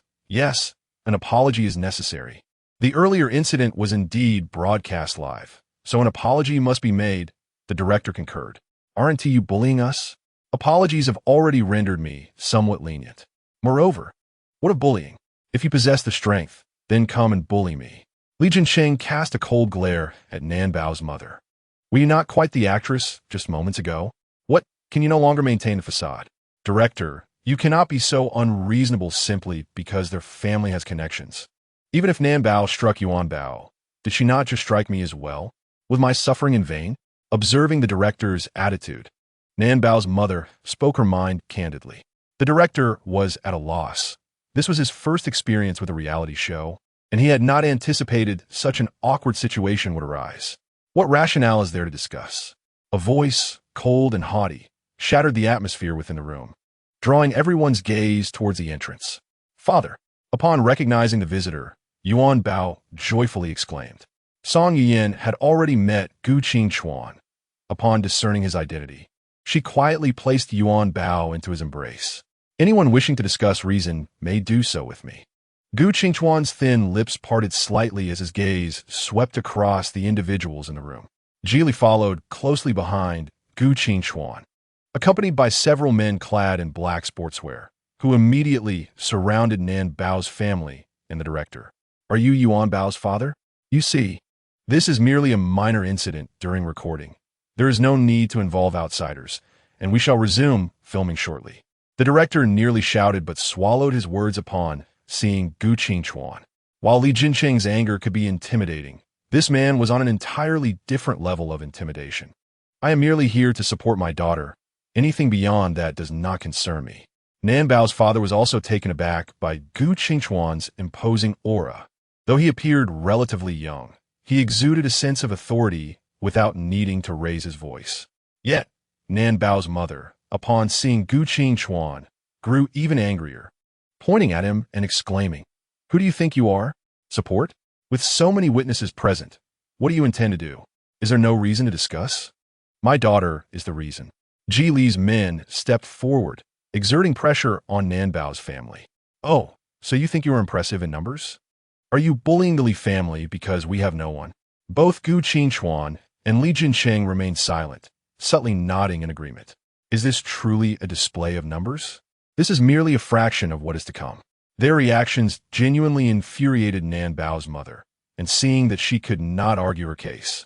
an apology is necessary. The earlier incident was indeed broadcast live, so an apology must be made, the director concurred. Aren't you bullying us? Apologies have already rendered me somewhat lenient. Moreover, what of bullying? If you possess the strength, then come and bully me. Li Jinsheng cast a cold glare at Nan Bao's mother. Were you not quite the actress just moments ago? What, can you no longer maintain the facade? Director, you cannot be so unreasonable simply because their family has connections. Even if Nan Bao struck Yuanbao, did she not just strike me as well? Was my suffering in vain? Observing the director's attitude, Nan Bao's mother spoke her mind candidly. The director was at a loss. This was his first experience with a reality show, and he had not anticipated such an awkward situation would arise. What rationale is there to discuss? A voice, cold and haughty, shattered the atmosphere within the room, drawing everyone's gaze towards the entrance. Father. Upon recognizing the visitor, Yuanbao joyfully exclaimed. Song Yuyan had already met Gu Qingchuan. Upon discerning his identity, she quietly placed Yuanbao into his embrace. Anyone wishing to discuss reason may do so with me. Gu Qingchuan's thin lips parted slightly as his gaze swept across the individuals in the room. Geely followed closely behind Gu Qingchuan, accompanied by several men clad in black sportswear, who immediately surrounded Nan Bao's family and the director. Are you Yuanbao's father? You see, this is merely a minor incident during recording. There is no need to involve outsiders, and we shall resume filming shortly. The director nearly shouted but swallowed his words upon seeing Gu Qingchuan. While Li Jinsheng's anger could be intimidating, this man was on an entirely different level of intimidation. I am merely here to support my daughter. Anything beyond that does not concern me. Nan Bao's father was also taken aback by Gu Qingchuan's imposing aura. Though he appeared relatively young, he exuded a sense of authority without needing to raise his voice. Yet, Nan Bao's mother, upon seeing Gu Qingchuan, grew even angrier, pointing at him and exclaiming, Who do you think you are? Support? With so many witnesses present, what do you intend to do? Is there no reason to discuss? My daughter is the reason. Ji Li's men stepped forward, exerting pressure on Nan Bao's family. Oh, so you think you are impressive in numbers? Are you bullying the Li family because we have no one? Both Gu Qingchuan and Li Jinsheng remained silent, subtly nodding in agreement. Is this truly a display of numbers? This is merely a fraction of what is to come. Their reactions genuinely infuriated Nan Bao's mother, and seeing that she could not argue her case,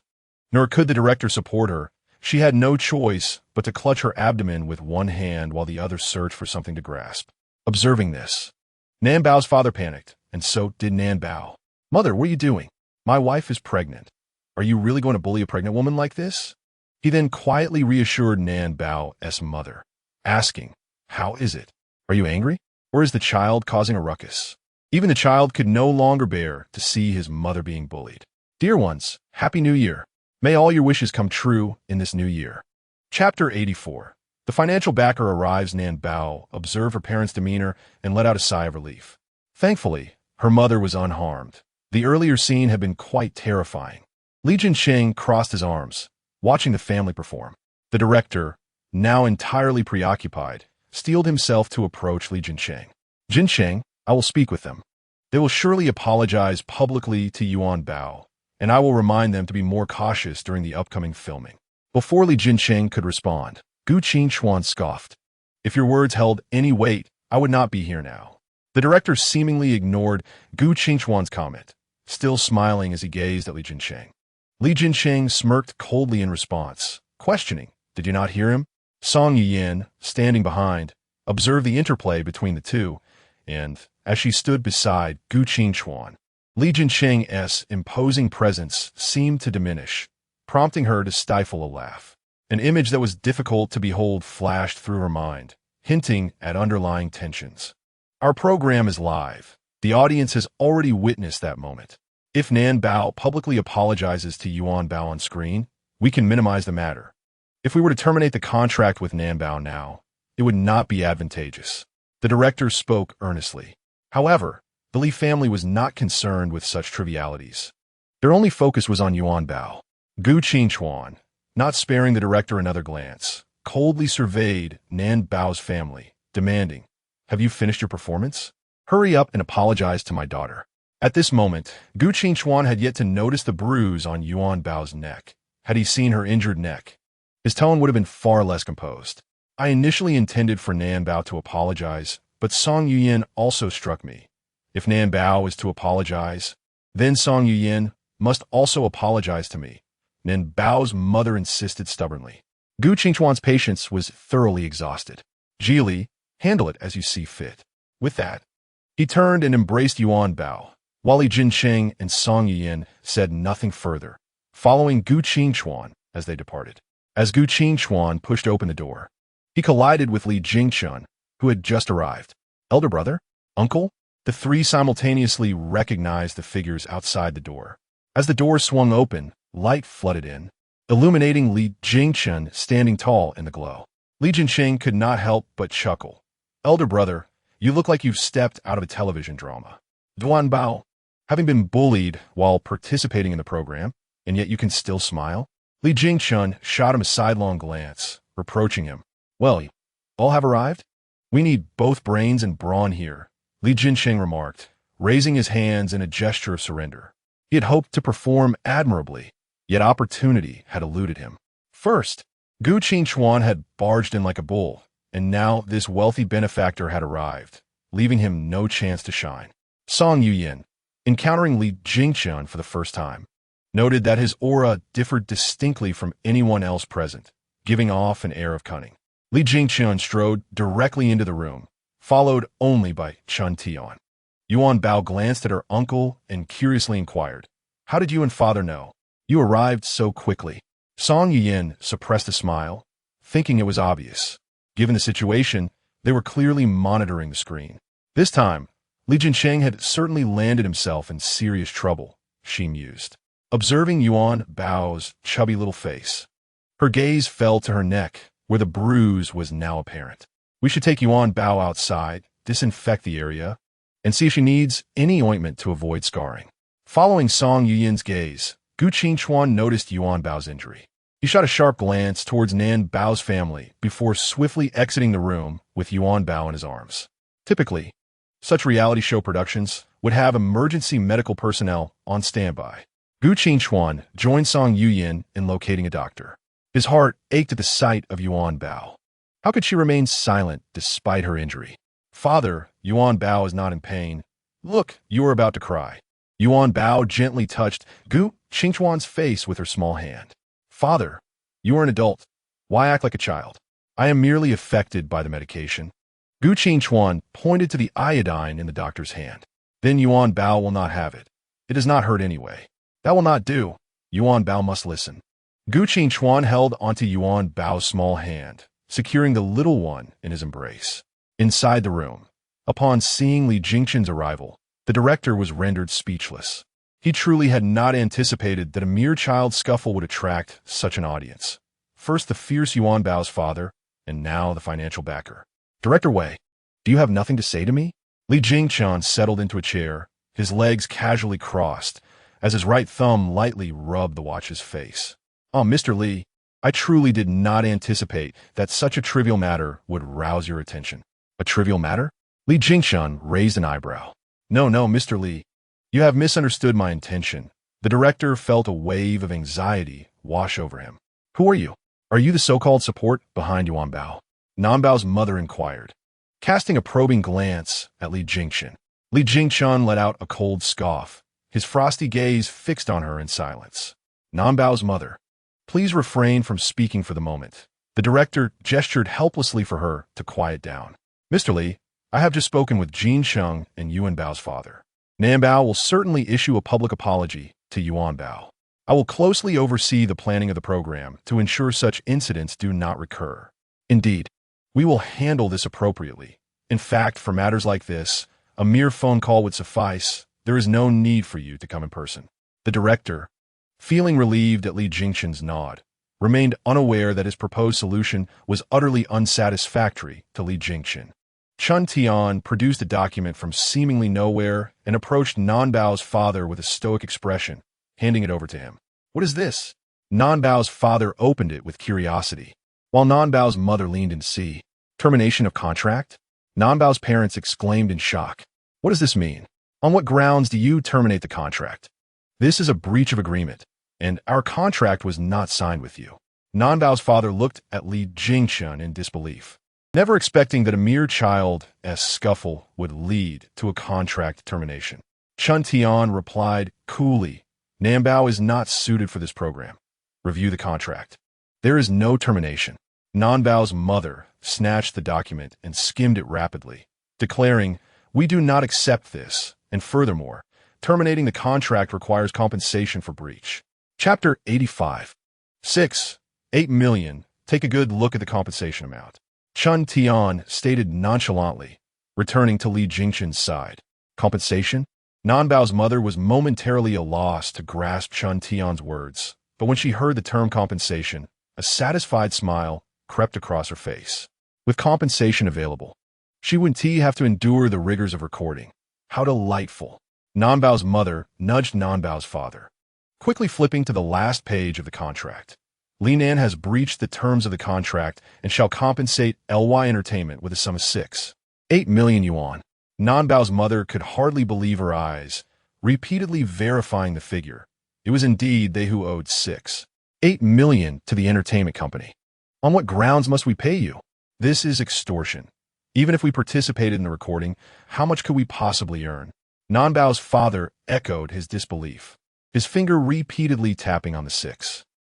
nor could the director support her, she had no choice but to clutch her abdomen with one hand while the other searched for something to grasp. Observing this, Nan Bao's father panicked, and so did Nan Bao. Mother, what are you doing? My wife is pregnant. Are you really going to bully a pregnant woman like this? He then quietly reassured Nan Bao's mother, asking, How is it? Are you angry? Or is the child causing a ruckus? Even the child could no longer bear to see his mother being bullied. Dear ones, Happy New Year. May all your wishes come true in this new year. Chapter 84. The financial backer arrives. Nan Bao observed her parents' demeanor and let out a sigh of relief. Thankfully, her mother was unharmed. The earlier scene had been quite terrifying. Li Jinsheng crossed his arms, watching the family perform. The director, now entirely preoccupied, steeled himself to approach Li Jincheng. Jincheng, I will speak with them. They will surely apologize publicly to Yuanbao, and I will remind them to be more cautious during the upcoming filming. Before Li Jincheng could respond, Gu Qingchuan scoffed. If your words held any weight, I would not be here now. The director seemingly ignored Gu Qingchuan's comment, still smiling as he gazed at Li Jincheng. Li Jincheng smirked coldly in response, questioning, did you not hear him? Song Yuyan, standing behind, observed the interplay between the two, and, as she stood beside Gu Qingchuan, Li Jincheng's imposing presence seemed to diminish, prompting her to stifle a laugh. An image that was difficult to behold flashed through her mind, hinting at underlying tensions. Our program is live. The audience has already witnessed that moment. If Nan Bao publicly apologizes to Yuanbao on screen, we can minimize the matter. If we were to terminate the contract with Nan Bao now, it would not be advantageous. The director spoke earnestly. However, the Li family was not concerned with such trivialities. Their only focus was on Yuanbao. Gu Qingchuan, not sparing the director another glance, coldly surveyed Nan Bao's family, demanding, have you finished your performance? Hurry up and apologize to my daughter. At this moment, Gu Qingchuan had yet to notice the bruise on Yuanbao's neck. Had he seen her injured neck, his tone would have been far less composed. I initially intended for Nan Bao to apologize, but Song Yuyan also struck me. If Nan Bao is to apologize, then Song Yuyan must also apologize to me. Nan Bao's mother insisted stubbornly. Gu Qingchuan's patience was thoroughly exhausted. Jili, handle it as you see fit. With that, he turned and embraced Yuanbao, while Li Jincheng and Song Yuyan said nothing further, following Gu Qingchuan as they departed. As Gu Qingchuan pushed open the door, he collided with Li Jingchun, who had just arrived. Elder brother? Uncle? The three simultaneously recognized the figures outside the door. As the door swung open, light flooded in, illuminating Li Jingchun standing tall in the glow. Li Jincheng could not help but chuckle. Elder brother, you look like you've stepped out of a television drama. Yuanbao, having been bullied while participating in the program, and yet you can still smile? Li Jingchun shot him a sidelong glance, reproaching him. Well, you all have arrived? We need both brains and brawn here, Li Jincheng remarked, raising his hands in a gesture of surrender. He had hoped to perform admirably, yet opportunity had eluded him. First, Gu Qingchuan had barged in like a bull, and now this wealthy benefactor had arrived, leaving him no chance to shine. Song Yuyan, encountering Li Jingchun for the first time, noted that his aura differed distinctly from anyone else present, giving off an air of cunning. Li Jingchun strode directly into the room, followed only by Chun Tian. Yuanbao glanced at her uncle and curiously inquired, how did you and father know? You arrived so quickly. Song Yuyan suppressed a smile, thinking it was obvious. Given the situation, they were clearly monitoring the screen. This time, Li Jincheng had certainly landed himself in serious trouble, she mused. Observing Yuanbao's chubby little face, her gaze fell to her neck, where the bruise was now apparent. We should take Yuanbao outside, disinfect the area, and see if she needs any ointment to avoid scarring. Following Song Yuyan's gaze, Gu Qingchuan noticed Yuanbao's injury. He shot a sharp glance towards Nan Bao's family before swiftly exiting the room with Yuanbao in his arms. Typically, such reality show productions would have emergency medical personnel on standby. Gu Qingchuan joined Song Yuyan in locating a doctor. His heart ached at the sight of Yuanbao. How could she remain silent despite her injury? Father, Yuanbao is not in pain. Look, you are about to cry. Yuanbao gently touched Gu Qingchuan's face with her small hand. Father, you are an adult. Why act like a child? I am merely affected by the medication. Gu Qingchuan pointed to the iodine in the doctor's hand. Then Yuanbao will not have it. It does not hurt anyway. That will not do. Yuanbao must listen. Gu Qingchuan held onto Yuanbao's small hand, securing the little one in his embrace. Inside the room, upon seeing Li Jingchun's arrival, the director was rendered speechless. He truly had not anticipated that a mere child scuffle would attract such an audience. First the fierce Yuanbao's father, and now the financial backer. Director Wei, do you have nothing to say to me? Li Jingchun settled into a chair, his legs casually crossed, as his right thumb lightly rubbed the watch's face. Oh, Mr. Li, I truly did not anticipate that such a trivial matter would rouse your attention. A trivial matter? Li Jingshun raised an eyebrow. No, Mr. Li. You have misunderstood my intention. The director felt a wave of anxiety wash over him. Who are you? Are you the so-called support behind Yuanbao? Nanbao's mother inquired, casting a probing glance at Li Jingshun. Li Jingshun let out a cold scoff, his frosty gaze fixed on her in silence. Nanbao's mother, please refrain from speaking for the moment. The director gestured helplessly for her to quiet down. Mr. Li, I have just spoken with Jin Sheng and Yuanbao's father. Nanbao will certainly issue a public apology to Yuanbao. I will closely oversee the planning of the program to ensure such incidents do not recur. Indeed, we will handle this appropriately. In fact, for matters like this, a mere phone call would suffice. There is no need for you to come in person. The director, feeling relieved at Li Jingshun's nod, remained unaware that his proposed solution was utterly unsatisfactory to Li Jingshun. Chun Tian produced a document from seemingly nowhere and approached Nanbao's father with a stoic expression, handing it over to him. What is this? Nanbao's father opened it with curiosity, while Nanbao's mother leaned in to see. Termination of contract? Nanbao's parents exclaimed in shock. What does this mean? On what grounds do you terminate the contract? This is a breach of agreement, and our contract was not signed with you. Nanbao's father looked at Li Jingshun in disbelief, never expecting that a mere child's scuffle would lead to a contract termination. Chun Tian replied coolly, Nanbao is not suited for this program. Review the contract. There is no termination. Nanbao's mother snatched the document and skimmed it rapidly, declaring, we do not accept this, and furthermore, terminating the contract requires compensation for breach. Chapter 85. 6. 8 million. Take a good look at the compensation amount. Chun Tian stated nonchalantly, returning to Li Jingshun's side. Compensation? Nanbao's mother was momentarily at a loss to grasp Chun Tian's words, but when she heard the term compensation, a satisfied smile crept across her face. With compensation available, she wouldn't have to endure the rigors of recording. How delightful. Nanbao's mother nudged Nanbao's father, quickly flipping to the last page of the contract. Li Nan has breached the terms of the contract and shall compensate LY Entertainment with a sum of 8 million yuan. Nanbao's mother could hardly believe her eyes, repeatedly verifying the figure. It was indeed they who owed 8 million to the entertainment company. On what grounds must we pay you? This is extortion. Even if we participated in the recording, how much could we possibly earn? Nanbao's father echoed his disbelief, his finger repeatedly tapping on the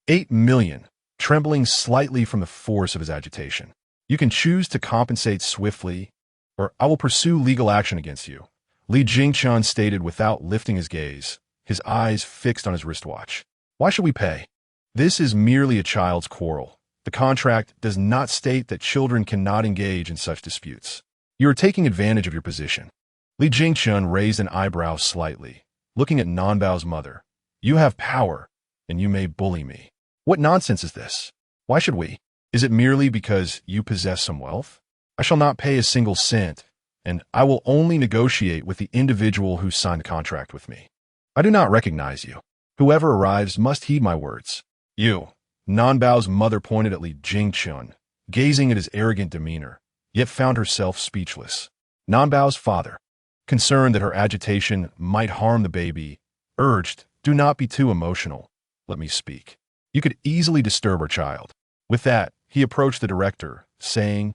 8 million, trembling slightly from the force of his agitation. You can choose to compensate swiftly, or I will pursue legal action against you, Li Jingshun stated without lifting his gaze, his eyes fixed on his wristwatch. Why should we pay? This is merely a child's quarrel. The contract does not state that children cannot engage in such disputes. You are taking advantage of your position. Li Jingshun raised an eyebrow slightly, looking at Nanbao's mother. You have power, and you may bully me. What nonsense is this? Why should we? Is it merely because you possess some wealth? I shall not pay a single cent, and I will only negotiate with the individual who signed the contract with me. I do not recognize you. Whoever arrives must heed my words. You. Nanbao's mother pointed at Li Jingshun, gazing at his arrogant demeanor, yet found herself speechless. Nanbao's father, concerned that her agitation might harm the baby, urged, do not be too emotional. Let me speak. You could easily disturb our child. With that, he approached the director, saying,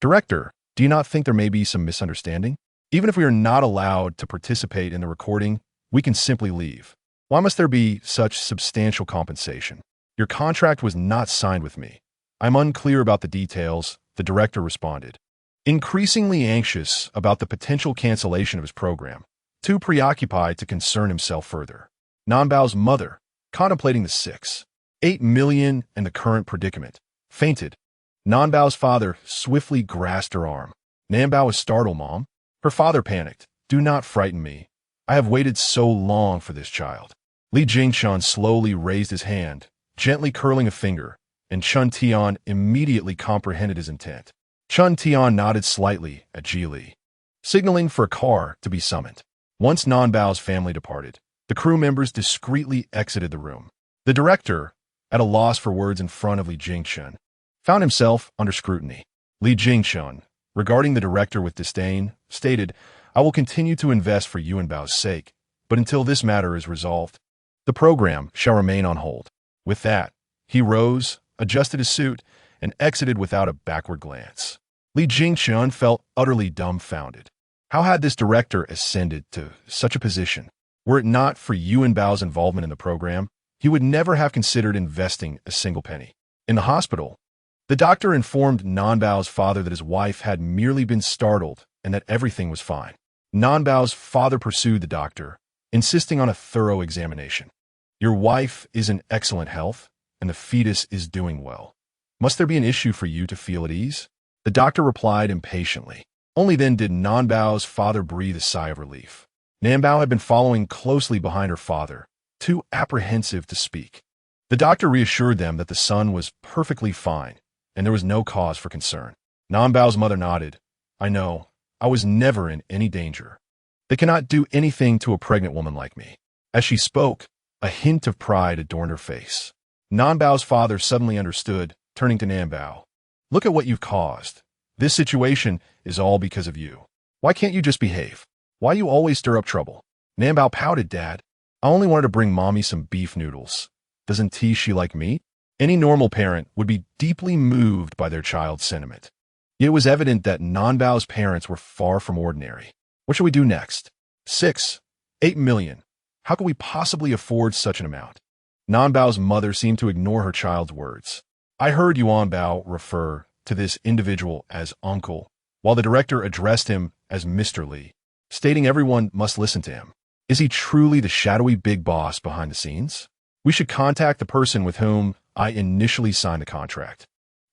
Director, do you not think there may be some misunderstanding? Even if we are not allowed to participate in the recording, we can simply leave. Why must there be such substantial compensation? Your contract was not signed with me. I'm unclear about the details, the director responded, increasingly anxious about the potential cancellation of his program, too preoccupied to concern himself further. Nanbao's mother, contemplating the 8 million and the current predicament, fainted. Nanbao's father swiftly grasped her arm. Nanbao was startled, Mom. Her father panicked. Do not frighten me. I have waited so long for this child. Li Jingshun slowly raised his hand, gently curling a finger, and Chun Tian immediately comprehended his intent. Chun Tian nodded slightly at Ji Li, signaling for a car to be summoned. Once Nanbao's family departed, the crew members discreetly exited the room. The director, at a loss for words in front of Li Jingchun, found himself under scrutiny. Li Jingchun, regarding the director with disdain, stated, "I will continue to invest for Yuanbao's sake, but until this matter is resolved, the program shall remain on hold." With that, he rose, adjusted his suit, and exited without a backward glance. Li Jingchun felt utterly dumbfounded. How had this director ascended to such a position? Were it not for Yuanbao's involvement in the program, he would never have considered investing a single penny. In the hospital, the doctor informed Nanbao's father that his wife had merely been startled and that everything was fine. Nanbao's father pursued the doctor, insisting on a thorough examination. "Your wife is in excellent health, and the fetus is doing well. Must there be an issue for you to feel at ease?" The doctor replied impatiently. Only then did Nanbao's father breathe a sigh of relief. Nanbao had been following closely behind her father, too apprehensive to speak. The doctor reassured them that the son was perfectly fine, and there was no cause for concern. Nanbao's mother nodded. "I know. I was never in any danger. They cannot do anything to a pregnant woman like me." As she spoke, a hint of pride adorned her face. Nanbao's father suddenly understood, turning to Nanbao. "Look at what you've caused. This situation is all because of you. Why can't you just behave? Why you always stir up trouble?" Nanbao pouted, "Dad, I only wanted to bring Mommy some beef noodles. Doesn't she like meat?" Any normal parent would be deeply moved by their child's sentiment. Yet it was evident that Nanbao's parents were far from ordinary. What should we do next? 6, 8 million. How could we possibly afford such an amount? Nanbao's mother seemed to ignore her child's words. "I heard Yuanbao refer to this individual as uncle, while the director addressed him as Mr. Li, stating everyone must listen to him. Is he truly the shadowy big boss behind the scenes? We should contact the person with whom I initially signed the contract,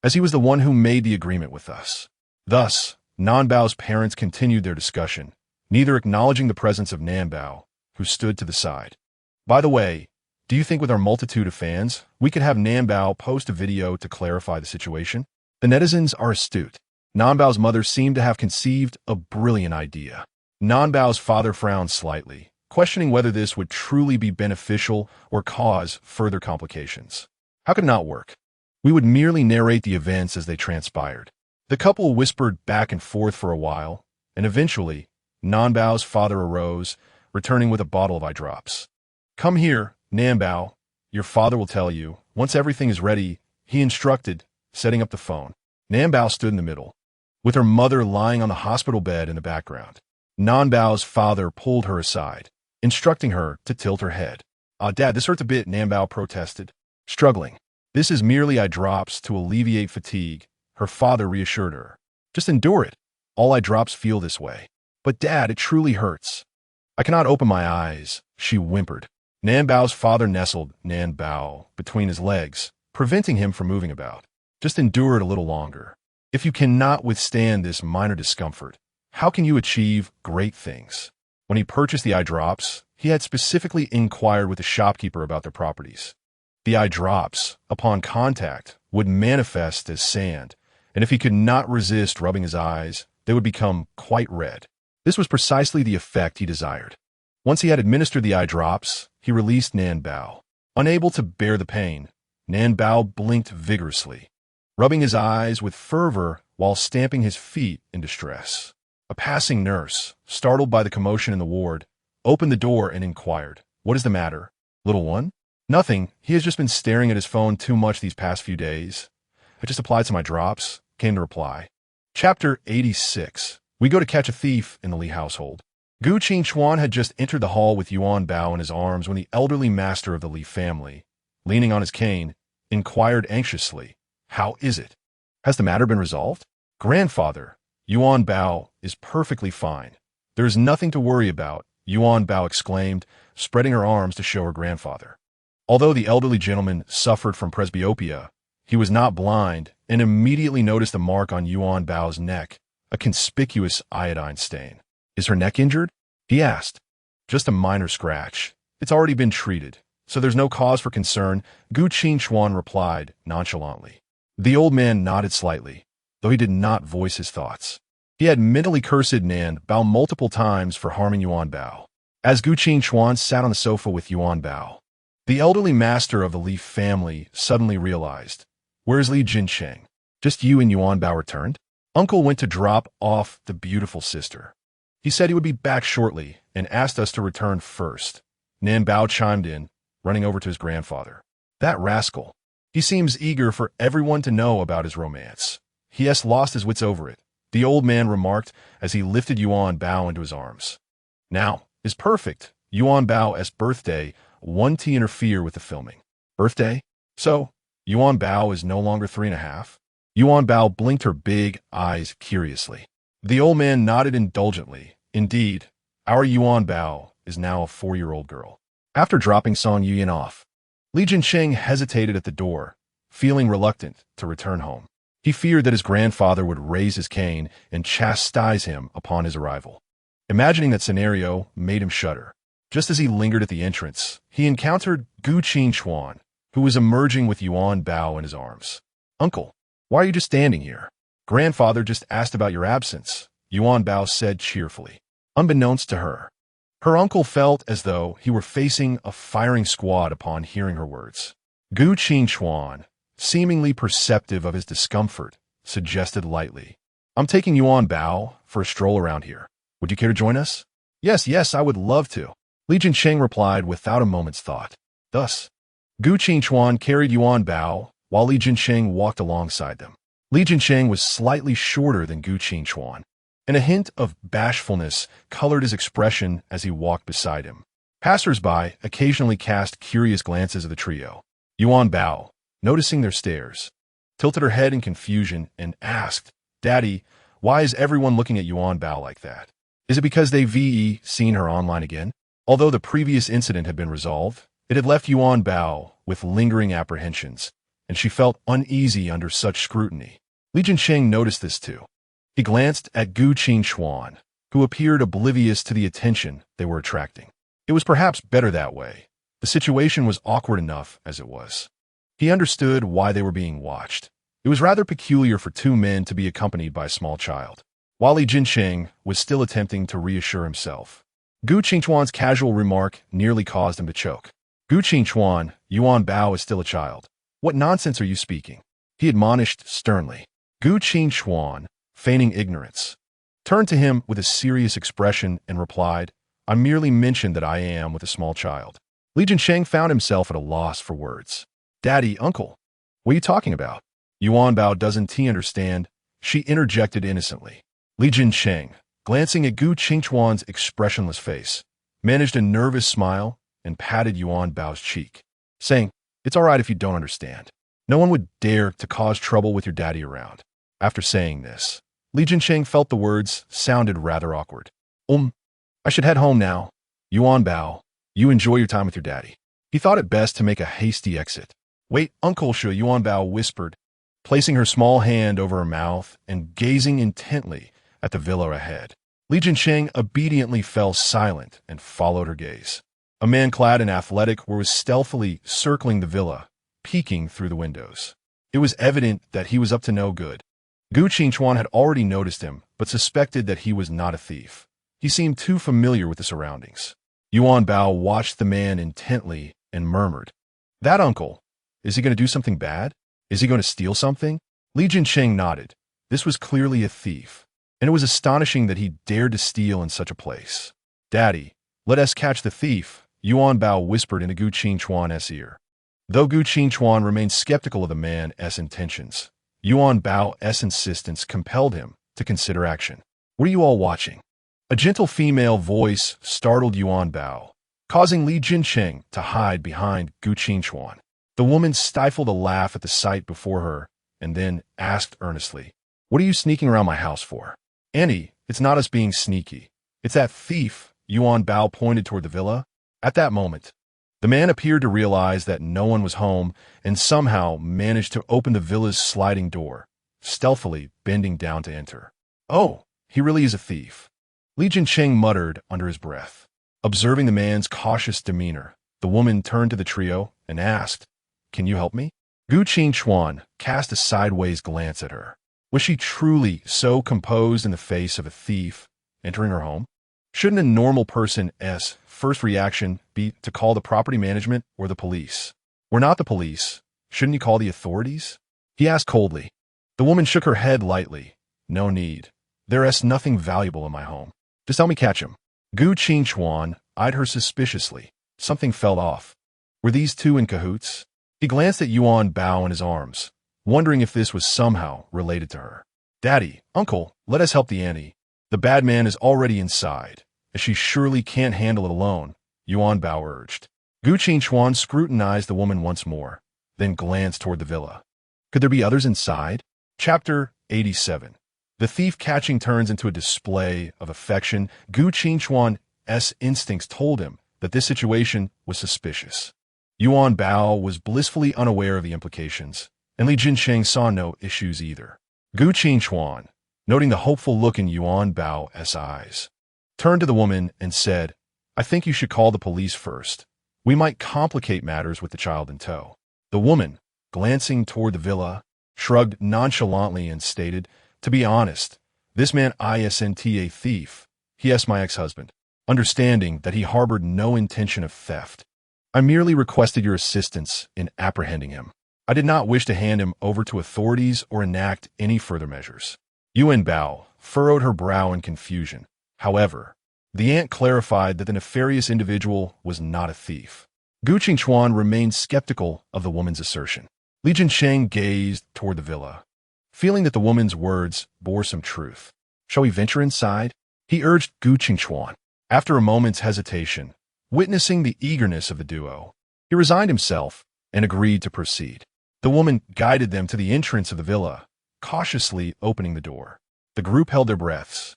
as he was the one who made the agreement with us." Thus, Nanbao's parents continued their discussion, neither acknowledging the presence of Nanbao, who stood to the side. "By the way, do you think with our multitude of fans, we could have Nanbao post a video to clarify the situation?" The netizens are astute. Nanbao's mother seemed to have conceived a brilliant idea. Nanbao's father frowned slightly, questioning whether this would truly be beneficial or cause further complications. How could it not work? We would merely narrate the events as they transpired. The couple whispered back and forth for a while, and eventually, Nanbao's father arose, returning with a bottle of eye drops. "Come here, Nanbao. Your father will tell you. Once everything is ready," he instructed, setting up the phone. Nanbao stood in the middle, with her mother lying on the hospital bed in the background. Nanbao's father pulled her aside, instructing her to tilt her head. Dad, this hurts a bit," Nanbao protested, struggling. "This is merely eye drops to alleviate fatigue," her father reassured her. "Just endure it. All eye drops feel this way." "But Dad, it truly hurts." "I cannot open my eyes," she whimpered. Nanbao's father nestled Nanbao between his legs, preventing him from moving about. "Just endure it a little longer. If you cannot withstand this minor discomfort, how can you achieve great things?" When he purchased the eye drops, he had specifically inquired with the shopkeeper about their properties. The eye drops, upon contact, would manifest as sand, and if he could not resist rubbing his eyes, they would become quite red. This was precisely the effect he desired. Once he had administered the eye drops, he released Nanbao. Unable to bear the pain, Nanbao blinked vigorously, rubbing his eyes with fervor while stamping his feet in distress. A passing nurse, startled by the commotion in the ward, opened the door and inquired, "What is the matter, little one?" "Nothing. He has just been staring at his phone too much these past few days. I just applied some eye drops," came the reply. Chapter 86. We go to catch a thief in the Li household. Gu Qingchuan had just entered the hall with Yuanbao in his arms when the elderly master of the Li family, leaning on his cane, inquired anxiously, "How is it? Has the matter been resolved?" "Grandfather, Yuanbao is perfectly fine. There is nothing to worry about," Yuanbao exclaimed, spreading her arms to show her grandfather. Although the elderly gentleman suffered from presbyopia, he was not blind and immediately noticed the mark on Yuanbao's neck, a conspicuous iodine stain. "Is her neck injured?" he asked. "Just a minor scratch. It's already been treated, so there's no cause for concern," Gu Qingchuan replied nonchalantly. The old man nodded slightly, though he did not voice his thoughts. He had mentally cursed Nanbao multiple times for harming Yuanbao. As Gu Qingchuan sat on the sofa with Yuanbao, The elderly master of the Li family suddenly realized, "Where's Li Jincheng? Just you and Yuanbao returned?" Uncle went to drop off the beautiful sister. He said he would be back shortly and asked us to return first. Nan Bao chimed in, running over to his grandfather. "That rascal. He seems eager for everyone to know about his romance. He has lost his wits over it," the old man remarked as he lifted Yuanbao into his arms. "Now is perfect. Yuanbao's birthday, one to interfere with the filming." "Birthday? So, Yuanbao is no longer 3.5? Yuanbao blinked her big eyes curiously. The old man nodded indulgently. "Indeed, our Yuanbao is now a 4-year-old girl." After dropping Song Yuyan off, Li Jincheng hesitated at the door, feeling reluctant to return home. He feared that his grandfather would raise his cane and chastise him upon his arrival. Imagining that scenario made him shudder. Just as he lingered at the entrance, he encountered Gu Qingchuan, who was emerging with Yuanbao in his arms. "Uncle, why are you just standing here? Grandfather just asked about your absence," Yuanbao said cheerfully. Unbeknownst to her, her uncle felt as though he were facing a firing squad upon hearing her words. Gu Qingchuan, seemingly perceptive of his discomfort, suggested lightly, "I'm taking Yuanbao for a stroll around here. Would you care to join us?" Yes, I would love to," Li Jincheng replied without a moment's thought. Thus, Gu Qingchuan carried Yuanbao while Li Jincheng walked alongside them. Li Jincheng was slightly shorter than Gu Qingchuan, and a hint of bashfulness colored his expression as he walked beside him. Passers-by occasionally cast curious glances at the trio. Yuanbao, noticing their stares, tilted her head in confusion and asked, "Daddy, why is everyone looking at Yuanbao like that? Is it because they've seen her online again?" Although the previous incident had been resolved, it had left Yuanbao with lingering apprehensions, and she felt uneasy under such scrutiny. Li Jincheng noticed this too. He glanced at Gu Qingchuan, who appeared oblivious to the attention they were attracting. It was perhaps better that way. The situation was awkward enough as it was. He understood why they were being watched. It was rather peculiar for two men to be accompanied by a small child. While Li Jincheng was still attempting to reassure himself, Gu Qingchuan's casual remark nearly caused him to choke. "Gu Qingchuan, Yuanbao is still a child. What nonsense are you speaking?" he admonished sternly. Gu Qingchuan, feigning ignorance, turned to him with a serious expression and replied, "I merely mentioned that I am with a small child." Li Jincheng found himself at a loss for words. "Daddy, uncle, what are you talking about?" "Yuanbao doesn't understand," she interjected innocently. Li Jincheng, glancing at Gu Qingchuan's expressionless face, managed a nervous smile and patted Yuanbao's cheek, saying, "It's all right if you don't understand. No one would dare to cause trouble with your daddy around." After saying this, Li Jincheng felt the words sounded rather awkward. I should head home now. Yuanbao, you enjoy your time with your daddy." He thought it best to make a hasty exit. "Wait, Uncle Shu," Yuanbao whispered, placing her small hand over her mouth and gazing intently at the villa ahead. Li Jincheng obediently fell silent and followed her gaze. A man clad in athletic was stealthily circling the villa, peeking through the windows. It was evident that he was up to no good. Gu Qingchuan had already noticed him, but suspected that he was not a thief. He seemed too familiar with the surroundings. Yuanbao watched the man intently and murmured, "That uncle, is he going to do something bad? Is he going to steal something?" Li Jincheng nodded. This was clearly a thief, and it was astonishing that he dared to steal in such a place. "Daddy, let us catch the thief," Yuanbao whispered into Gu Qingchuan's ear. Though Gu Qingchuan remained skeptical of the man's intentions, Yuanbao's insistence compelled him to consider action. "What are you all watching?" A gentle female voice startled Yuanbao, causing Li Jincheng to hide behind Gu Qingchuan. The woman stifled a laugh at the sight before her and then asked earnestly, "What are you sneaking around my house for?" "Annie, it's not us being sneaky. It's that thief," Yuanbao pointed toward the villa. At that moment, the man appeared to realize that no one was home and somehow managed to open the villa's sliding door, stealthily bending down to enter. "Oh, he really is a thief," Li Jincheng muttered under his breath. Observing the man's cautious demeanor, the woman turned to the trio and asked, "Can you help me?" Gu Qingchuan cast a sideways glance at her. Was she truly so composed in the face of a thief entering her home? Shouldn't a normal person's first reaction be to call the property management or the police? We're not the police. Shouldn't you call the authorities? He asked coldly. The woman shook her head lightly. No need. There's nothing valuable in my home. Just help me catch him. Gu Qingchuan eyed her suspiciously. Something fell off. Were these two in cahoots? He glanced at Yuanbao in his arms, wondering if this was somehow related to her. Daddy, uncle, let us help the auntie. The bad man is already inside, as she surely can't handle it alone, Yuanbao urged. Gu Qingchuan scrutinized the woman once more, then glanced toward the villa. Could there be others inside? Chapter 87. The thief catching turns into a display of affection. Gu Qingchuan's instincts told him that this situation was suspicious. Yuanbao was blissfully unaware of the implications, and Li Jinsheng saw no issues either. Gu Qingchuan, noting the hopeful look in Yuanbao's eyes, turned to the woman and said, I think you should call the police first. We might complicate matters with the child in tow. The woman, glancing toward the villa, shrugged nonchalantly and stated, To be honest, this man isn't a thief. He is my ex-husband. Understanding that he harbored no intention of theft, I merely requested your assistance in apprehending him. I did not wish to hand him over to authorities or enact any further measures. Yuanbao furrowed her brow in confusion. However, the aunt clarified that the nefarious individual was not a thief. Gu Qingchuan remained skeptical of the woman's assertion. Li Jinsheng gazed toward the villa, feeling that the woman's words bore some truth. Shall we venture inside? He urged Gu Qingchuan. After a moment's hesitation, witnessing the eagerness of the duo, he resigned himself and agreed to proceed. The woman guided them to the entrance of the villa, cautiously opening the door. The group held their breaths,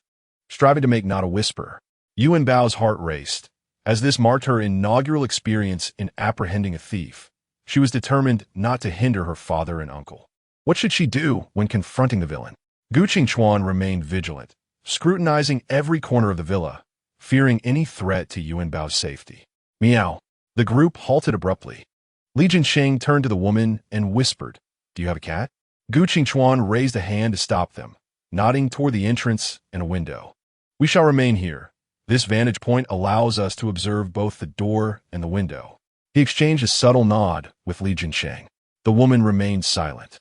striving to make not a whisper. Yuanbao's heart raced. As this marked her inaugural experience in apprehending a thief, she was determined not to hinder her father and uncle. What should she do when confronting the villain? Gu Qingchuan remained vigilant, scrutinizing every corner of the villa, fearing any threat to Yuanbao's safety. Meow. The group halted abruptly. Li Jinsheng turned to the woman and whispered, Do you have a cat? Gu Qingchuan raised a hand to stop them, nodding toward the entrance and a window. We shall remain here. This vantage point allows us to observe both the door and the window. He exchanged a subtle nod with Li Jinsheng. The woman remained silent,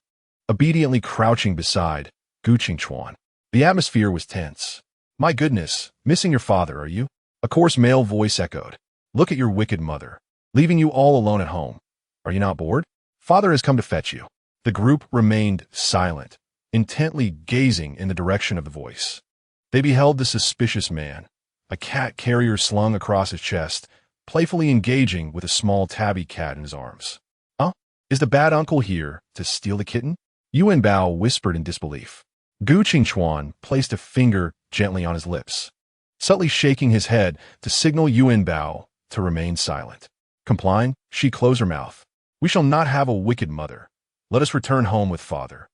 obediently crouching beside Gu Qingchuan. The atmosphere was tense. My goodness, missing your father, are you? A coarse male voice echoed. Look at your wicked mother, leaving you all alone at home. Are you not bored? Father has come to fetch you. The group remained silent, intently gazing in the direction of the voice. They beheld the suspicious man, a cat carrier slung across his chest, playfully engaging with a small tabby cat in his arms. Is the bad uncle here to steal the kitten? Yuanbao whispered in disbelief. Gu Qingchuan placed a finger gently on his lips, subtly shaking his head to signal Yuanbao to remain silent. Complying, she closed her mouth. We shall not have a wicked mother. Let us return home with father.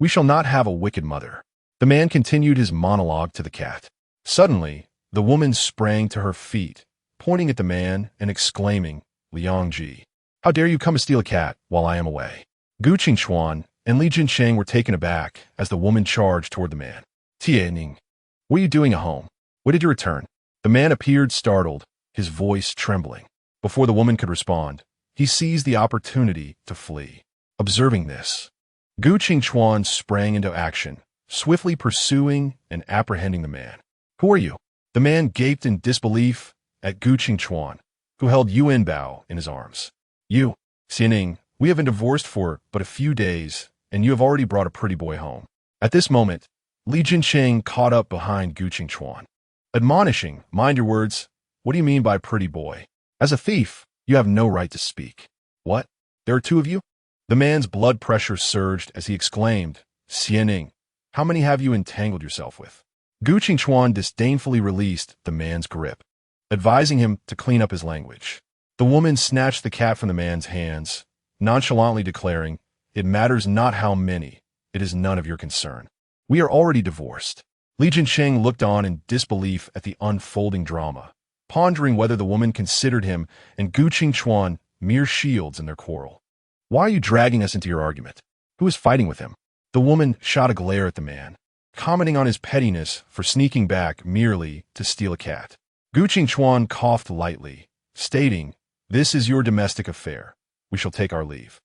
We shall not have a wicked mother. The man continued his monologue to the cat. Suddenly, the woman sprang to her feet, pointing at the man and exclaiming, Liangji, how dare you come to steal a cat while I am away? Gu Qingchuan and Li Jinsheng were taken aback as the woman charged toward the man. Tianning, what are you doing at home? When did you return? The man appeared startled, his voice trembling. Before the woman could respond, he seized the opportunity to flee. Observing this, Gu Qingchuan sprang into action, swiftly pursuing and apprehending the man. Who are you? The man gaped in disbelief at Gu Qingchuan, who held Yuanbao in his arms. You, Xianing, we have been divorced for but a few days, and you have already brought a pretty boy home. At this moment, Li Jinsheng caught up behind Gu Qingchuan, admonishing, mind your words. What do you mean by pretty boy? As a thief, you have no right to speak. What? There are two of you? The man's blood pressure surged as he exclaimed, Xianing, how many have you entangled yourself with? Gu Qingchuan disdainfully released the man's grip, advising him to clean up his language. The woman snatched the cat from the man's hands, nonchalantly declaring, It matters not how many, it is none of your concern. We are already divorced. Li Jinsheng looked on in disbelief at the unfolding drama, pondering whether the woman considered him and Gu Qingchuan mere shields in their quarrel. Why are you dragging us into your argument? Who is fighting with him? The woman shot a glare at the man, commenting on his pettiness for sneaking back merely to steal a cat. Gu Qingchuan coughed lightly, stating, "This is your domestic affair. We shall take our leave."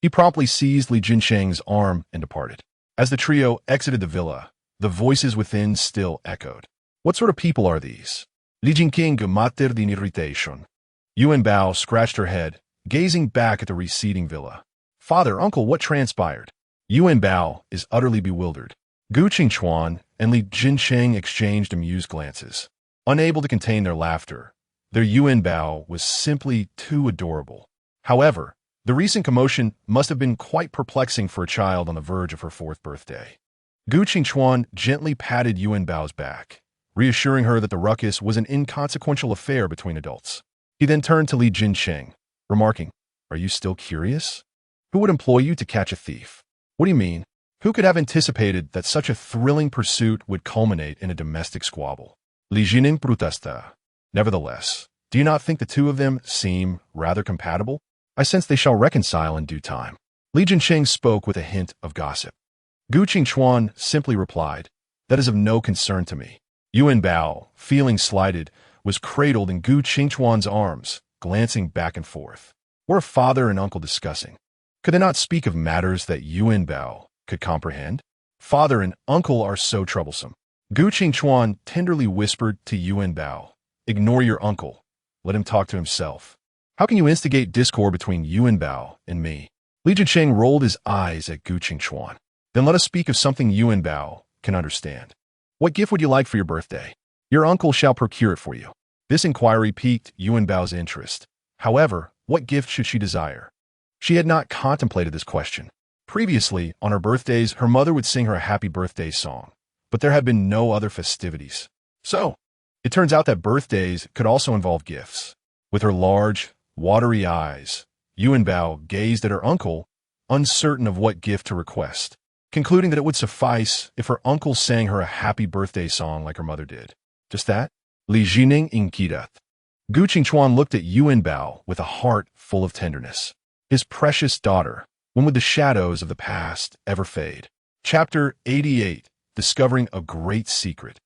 He promptly seized Li Jinsheng's arm and departed. As the trio exited the villa, the voices within still echoed. What sort of people are these? Li Jinqing mattered in irritation. Yuanbao scratched her head, gazing back at the receding villa. "Father, uncle, what transpired?" Yuanbao is utterly bewildered. Gu Qingchuan and Li Jinsheng exchanged amused glances. Unable to contain their laughter, their Yuanbao was simply too adorable. However, the recent commotion must have been quite perplexing for a child on the verge of her 4th birthday. Gu Qingchuan gently patted Yuanbao's back, reassuring her that the ruckus was an inconsequential affair between adults. He then turned to Li Jinsheng, remarking, "Are you still curious? Who would employ you to catch a thief?" "What do you mean? Who could have anticipated that such a thrilling pursuit would culminate in a domestic squabble?" Li Jining protested. "Nevertheless, do you not think the two of them seem rather compatible? I sense they shall reconcile in due time." Li Jinsheng spoke with a hint of gossip. Gu Qingchuan simply replied, "That is of no concern to me." Yuanbao, feeling slighted, was cradled in Gu Qingchuan's arms, glancing back and forth. Were a father and uncle discussing? Could they not speak of matters that Yuanbao could comprehend? Father and uncle are so troublesome. Gu Qingchuan tenderly whispered to Yuanbao, "Ignore your uncle. Let him talk to himself. How can you instigate discord between Yuanbao and me?" Li Jinsheng rolled his eyes at Gu Qingchuan. "Then let us speak of something Yuanbao can understand. What gift would you like for your birthday? Your uncle shall procure it for you." This inquiry piqued Yuanbao's interest. However, what gift should she desire? She had not contemplated this question. Previously, on her birthdays, her mother would sing her a happy birthday song, but there had been no other festivities. So, it turns out that birthdays could also involve gifts. With her large, watery eyes, Yuanbao gazed at her uncle, uncertain of what gift to request, concluding that it would suffice if her uncle sang her a happy birthday song like her mother did. Just that? Li Jining inquired. Gu Qingchuan looked at Yuanbao with a heart full of tenderness. His precious daughter, when would the shadows of the past ever fade? Chapter 88, Discovering a Great Secret.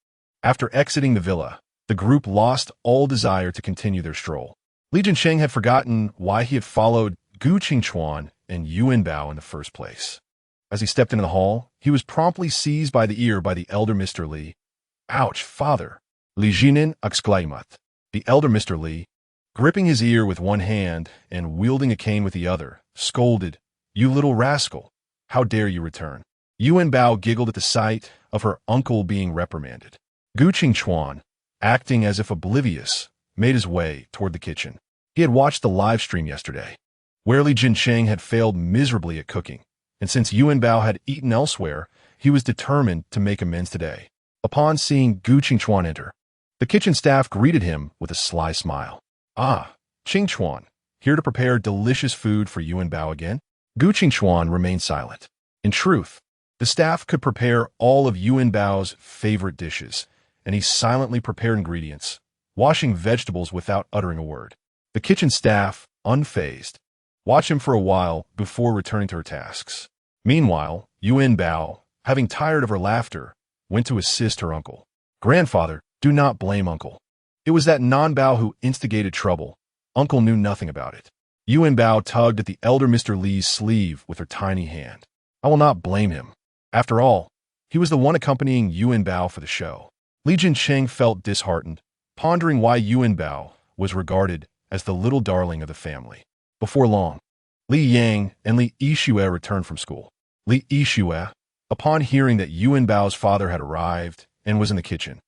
After exiting the villa, the group lost all desire to continue their stroll. Li Jinsheng had forgotten why he had followed Gu Qingchuan and Yuanbao in the first place. As he stepped into the hall, he was promptly seized by the ear by the elder Mr. Li. "Ouch, father!" Li Jining exclaimed. The elder Mr. Li, gripping his ear with one hand and wielding a cane with the other, scolded, "You little rascal! How dare you return?" Yuanbao giggled at the sight of her uncle being reprimanded. Gu Qingchuan, acting as if oblivious, made his way toward the kitchen. He had watched the live stream yesterday, where Li Jinsheng had failed miserably at cooking, and since Yuanbao had eaten elsewhere, he was determined to make amends today. Upon seeing Gu Qingchuan enter, the kitchen staff greeted him with a sly smile. "Ah, Qingchuan, here to prepare delicious food for Yuanbao again?" Gu Qingchuan remained silent. In truth, the staff could prepare all of Yuanbao's favorite dishes, and he silently prepared ingredients, washing vegetables without uttering a word. The kitchen staff, unfazed, watched him for a while before returning to her tasks. Meanwhile, Yuanbao, having tired of her laughter, went to assist her uncle. "Grandfather, do not blame uncle. It was that non-Bao who instigated trouble. Uncle knew nothing about it." Yuanbao tugged at the elder Mr. Li's sleeve with her tiny hand. "I will not blame him. After all, he was the one accompanying Yuanbao for the show." Li Jinsheng felt disheartened, pondering why Yuanbao was regarded as the little darling of the family. Before long, Li Yang and Li Yixue returned from school. Li Yixue, upon hearing that Yuanbao's father had arrived and was in the kitchen,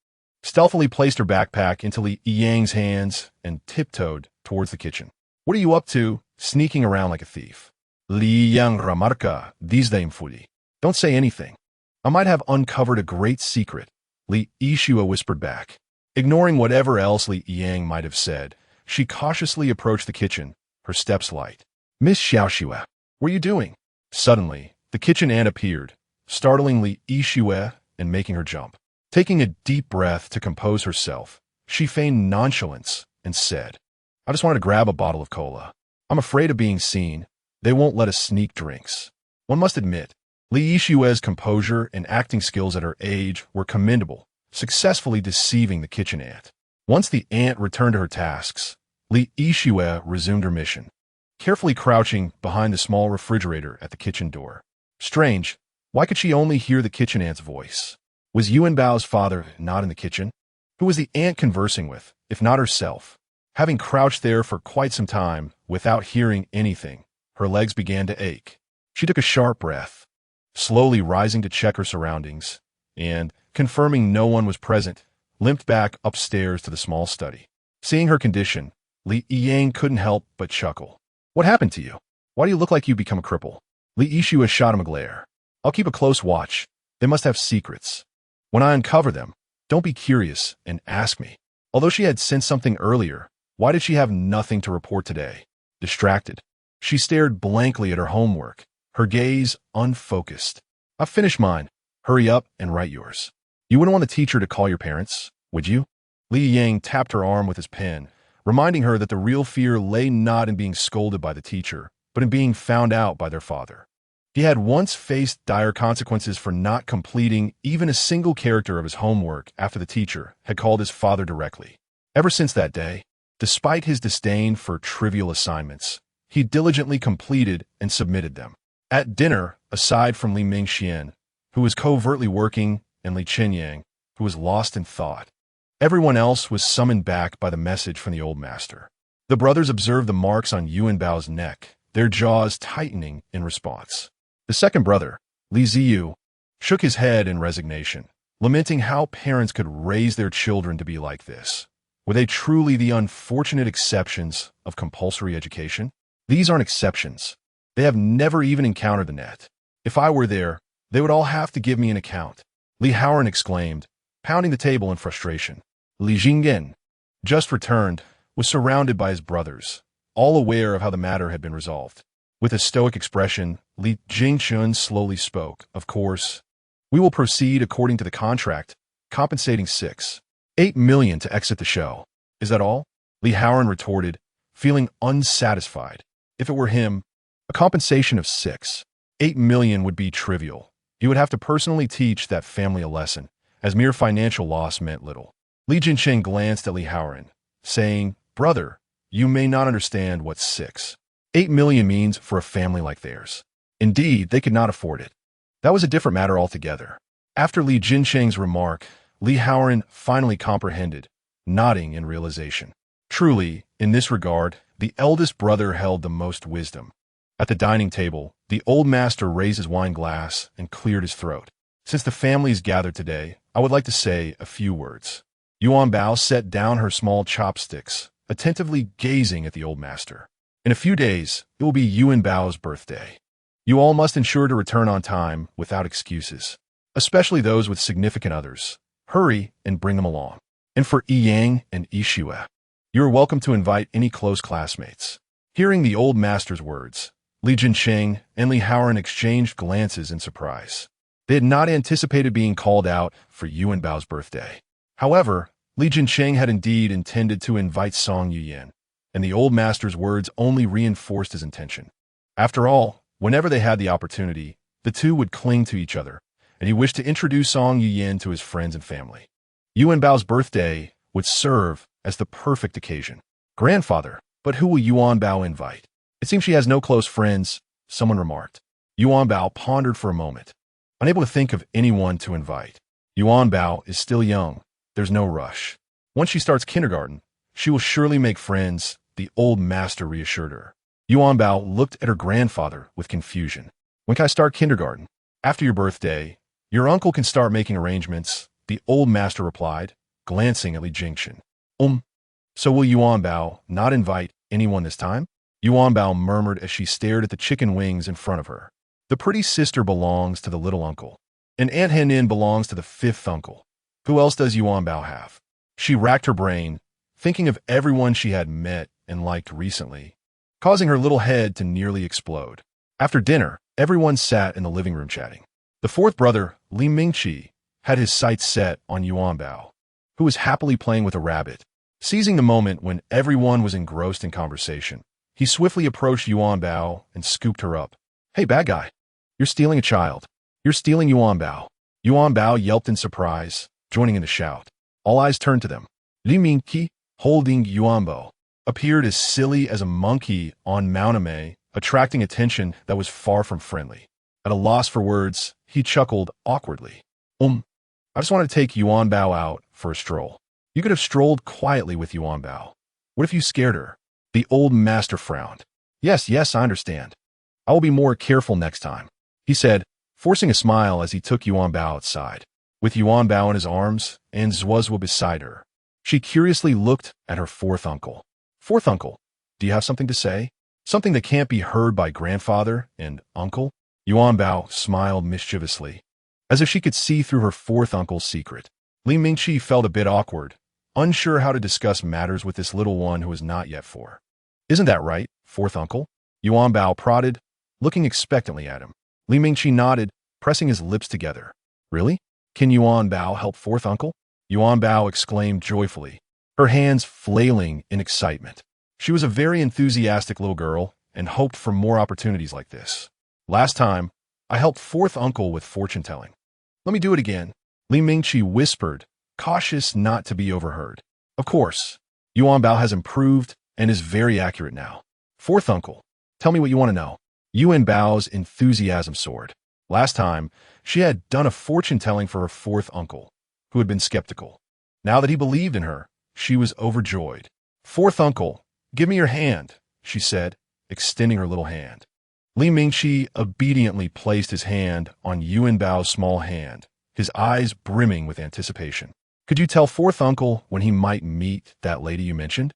stealthily placed her backpack into Li Yang's hands and tiptoed towards the kitchen. "What are you up to, sneaking around like a thief?" Li Yang remarca desde enfuri. "Don't say anything. I might have uncovered a great secret," Li Yixue whispered back. Ignoring whatever else Li Yang might have said, she cautiously approached the kitchen, her steps light. "Miss Xiaoxue, what are you doing?" Suddenly, the kitchen aunt appeared, startling Li Yixue and making her jump. Taking a deep breath to compose herself, she feigned nonchalance and said, "I just wanted to grab a bottle of cola. I'm afraid of being seen. They won't let us sneak drinks." One must admit, Li Yixue's composure and acting skills at her age were commendable, successfully deceiving the kitchen aunt. Once the aunt returned to her tasks, Li Yixue resumed her mission, carefully crouching behind the small refrigerator at the kitchen door. Strange, why could she only hear the kitchen aunt's voice? Was Yuanbao's father not in the kitchen? Who was the aunt conversing with, if not herself? Having crouched there for quite some time without hearing anything, her legs began to ache. She took a sharp breath, slowly rising to check her surroundings, and, confirming no one was present, limped back upstairs to the small study. Seeing her condition, Li Yiyang couldn't help but chuckle. What happened to you? Why do you look like you've become a cripple? Li Yixue shot him a glare. I'll keep a close watch. They must have secrets. When I uncover them, don't be curious and ask me. Although she had sensed something earlier, why did she have nothing to report today? Distracted, she stared blankly at her homework, her gaze unfocused. I've finished mine. Hurry up and write yours. You wouldn't want the teacher to call your parents, would you? Li Yang tapped her arm with his pen, reminding her that the real fear lay not in being scolded by the teacher, but in being found out by their father. He had once faced dire consequences for not completing even a single character of his homework after the teacher had called his father directly. Ever since that day, despite his disdain for trivial assignments, he diligently completed and submitted them. At dinner, aside from Li Mingxian, who was covertly working, and Li Qinyang, who was lost in thought, everyone else was summoned back by the message from the old master. The brothers observed the marks on Yuanbao's neck, their jaws tightening in response. The second brother, Li Ziyu, shook his head in resignation, lamenting how parents could raise their children to be like this. Were they truly the unfortunate exceptions of compulsory education? These aren't exceptions. They have never even encountered the net. If I were there, they would all have to give me an account. Li Haoran exclaimed, pounding the table in frustration. Li Jinggen, just returned, was surrounded by his brothers, all aware of how the matter had been resolved. With a stoic expression, Li Jingchun slowly spoke. Of course, we will proceed according to the contract, compensating 8 million to exit the show. Is that all? Li Haoran retorted, feeling unsatisfied. If it were him, a compensation of 8 million would be trivial. He would have to personally teach that family a lesson, as mere financial loss meant little. Li Jincheng glanced at Li Haoran, saying, Brother, you may not understand what 8 million means for a family like theirs. Indeed, they could not afford it. That was a different matter altogether. After Li Jincheng's remark, Li Haoran finally comprehended, nodding in realization. Truly, in this regard, the eldest brother held the most wisdom. At the dining table, the old master raised his wine glass and cleared his throat. Since the family is gathered today, I would like to say a few words. Yuanbao set down her small chopsticks, attentively gazing at the old master. In a few days, it will be Yuanbao's birthday. You all must ensure to return on time without excuses, especially those with significant others. Hurry and bring them along. And for Yiyang and Yixue, you are welcome to invite any close classmates. Hearing the old master's words, Li Jincheng and Li Haoran exchanged glances in surprise. They had not anticipated being called out for Yuanbao's birthday. However, Li Jincheng had indeed intended to invite Song Yuyan, and the old master's words only reinforced his intention. After all, whenever they had the opportunity, the two would cling to each other, and he wished to introduce Song Yuyan to his friends and family. Yuanbao's birthday would serve as the perfect occasion. Grandfather, but who will Yuanbao invite? It seems she has no close friends, someone remarked. Yuanbao pondered for a moment, unable to think of anyone to invite. Yuanbao is still young. There's no rush. Once she starts kindergarten, she will surely make friends, the old master reassured her. Yuanbao looked at her grandfather with confusion. When can I start kindergarten? After your birthday, your uncle can start making arrangements, the old master replied, glancing at Li Jingchen. So will Yuanbao not invite anyone this time? Yuanbao murmured as she stared at the chicken wings in front of her. The pretty sister belongs to the little uncle, and Aunt Henin belongs to the fifth uncle. Who else does Yuanbao have? She racked her brain, thinking of everyone she had met and liked recently, causing her little head to nearly explode. After dinner, everyone sat in the living room chatting. The fourth brother, Li Mingqi, had his sights set on Yuanbao, who was happily playing with a rabbit. Seizing the moment when everyone was engrossed in conversation, he swiftly approached Yuanbao and scooped her up. Hey, bad guy, you're stealing a child. You're stealing Yuanbao. Yuanbao yelped in surprise, joining in the shout. All eyes turned to them. Li Mingqi, holding Yuanbao, appeared as silly as a monkey on Mountame, attracting attention that was far from friendly. At a loss for words, he chuckled awkwardly. I just want to take Yuanbao out for a stroll. You could have strolled quietly with Yuanbao. What if you scared her? The old master frowned. Yes, I understand. I will be more careful next time, he said, forcing a smile as he took Yuanbao outside. With Yuanbao in his arms and Zhuozhua beside her, she curiously looked at her fourth uncle. Fourth uncle, do you have something to say? Something that can't be heard by grandfather and uncle? Yuanbao smiled mischievously, as if she could see through her fourth uncle's secret. Li Mingqi felt a bit awkward, unsure how to discuss matters with this little one who was not yet 4. Isn't that right, fourth uncle? Yuanbao prodded, looking expectantly at him. Li Mingqi nodded, pressing his lips together. Really? Can Yuanbao help fourth uncle? Yuanbao exclaimed joyfully, her hands flailing in excitement. She was a very enthusiastic little girl and hoped for more opportunities like this. Last time, I helped fourth uncle with fortune-telling. Let me do it again, Li Mingqi whispered, cautious not to be overheard. Of course, Yuanbao has improved and is very accurate now. Fourth uncle, tell me what you want to know. Yuanbao's enthusiasm soared. Last time, she had done a fortune-telling for her fourth uncle, who had been skeptical. Now that he believed in her, she was overjoyed. Fourth uncle, give me your hand, she said, extending her little hand. Li Mingqi obediently placed his hand on Yuanbao's small hand, his eyes brimming with anticipation. Could you tell fourth uncle when he might meet that lady you mentioned?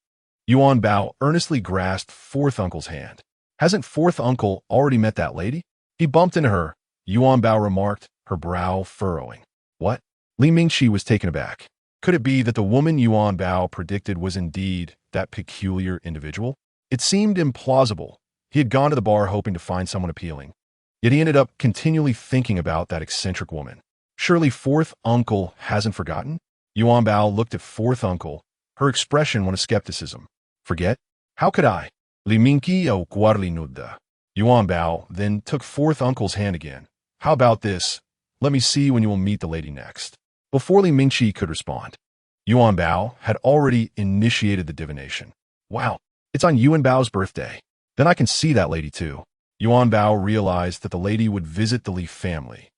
Yuanbao earnestly grasped fourth uncle's hand. Hasn't fourth uncle already met that lady? He bumped into her, Yuanbao remarked, her brow furrowing. What? Li Mingqi was taken aback. Could it be that the woman Yuanbao predicted was indeed that peculiar individual? It seemed implausible. He had gone to the bar hoping to find someone appealing, yet he ended up continually thinking about that eccentric woman. Surely fourth uncle hasn't forgotten? Yuanbao looked at fourth uncle, her expression one of skepticism. Forget? How could I? Li Mingqi o guarlinuda. Yuanbao then took fourth uncle's hand again. How about this? Let me see when you will meet the lady next. Before Li Mingqi could respond, Yuanbao had already initiated the divination. Wow, it's on Yuanbao's birthday. Then I can see that lady too. Yuanbao realized that the lady would visit the Li family.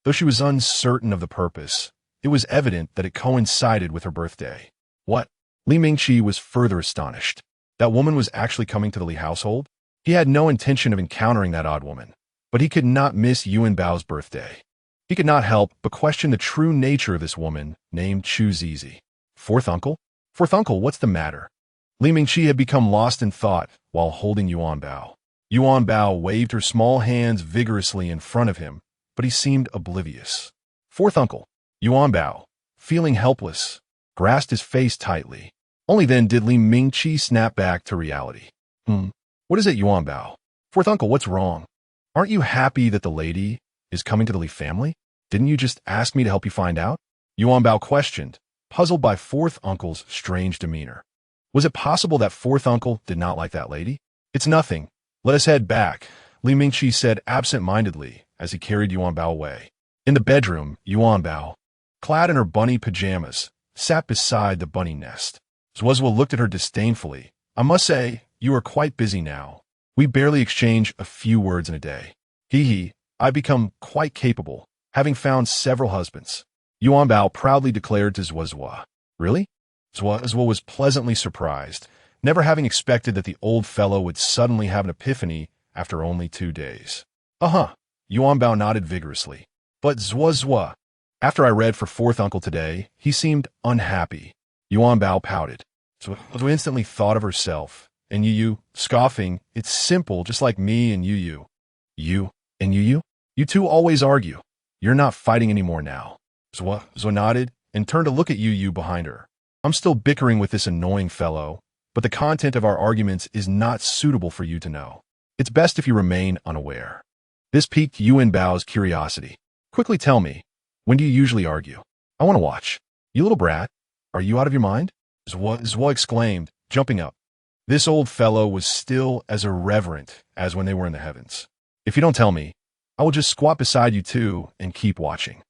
Though she was uncertain of the purpose, it was evident that it coincided with her birthday. What? Li Mingqi was further astonished. That woman was actually coming to the Li household? He had no intention of encountering that odd woman, but he could not miss Yuanbao's birthday. He could not help but question the true nature of this woman named Chu Zizi. Fourth uncle? Fourth uncle, what's the matter? Li Mingqi had become lost in thought while holding Yuanbao. Yuanbao waved her small hands vigorously in front of him, but he seemed oblivious. Fourth uncle, Yuanbao, feeling helpless, grasped his face tightly. Only then did Li Mingqi snap back to reality. What is it, Yuanbao? Fourth uncle, what's wrong? Aren't you happy that the lady is coming to the Li family? Didn't you just ask me to help you find out? Yuanbao questioned, puzzled by fourth uncle's strange demeanor. Was it possible that fourth uncle did not like that lady? It's nothing. Let us head back, Li Mingqi said absent-mindedly as he carried Yuanbao away. In the bedroom, Yuanbao, clad in her bunny pajamas, sat beside the bunny nest. Zhuozhua looked at her disdainfully. I must say, you are quite busy now. We barely exchange a few words in a day. Hee, I've become quite capable, having found several husbands. Yuanbao proudly declared to Zhuozhua. Really? Zhuozhua was pleasantly surprised, never having expected that the old fellow would suddenly have an epiphany after only 2 days. Yuanbao nodded vigorously. But Zhuozhua, after I read for fourth uncle today, he seemed unhappy. Yuanbao pouted. Zhuozhua instantly thought of herself, and Yu, scoffing, it's simple, just like me and Yu. You and Yu? You two always argue. You're not fighting anymore now. Zhuozhua nodded and turned to look at Yu behind her. I'm still bickering with this annoying fellow, but the content of our arguments is not suitable for you to know. It's best if you remain unaware. This piqued Yuanbao's curiosity. Quickly tell me, when do you usually argue? I want to watch. You little brat, are you out of your mind? Zhuozhua exclaimed, jumping up. This old fellow was still as irreverent as when they were in the heavens. If you don't tell me, I will just squat beside you too and keep watching.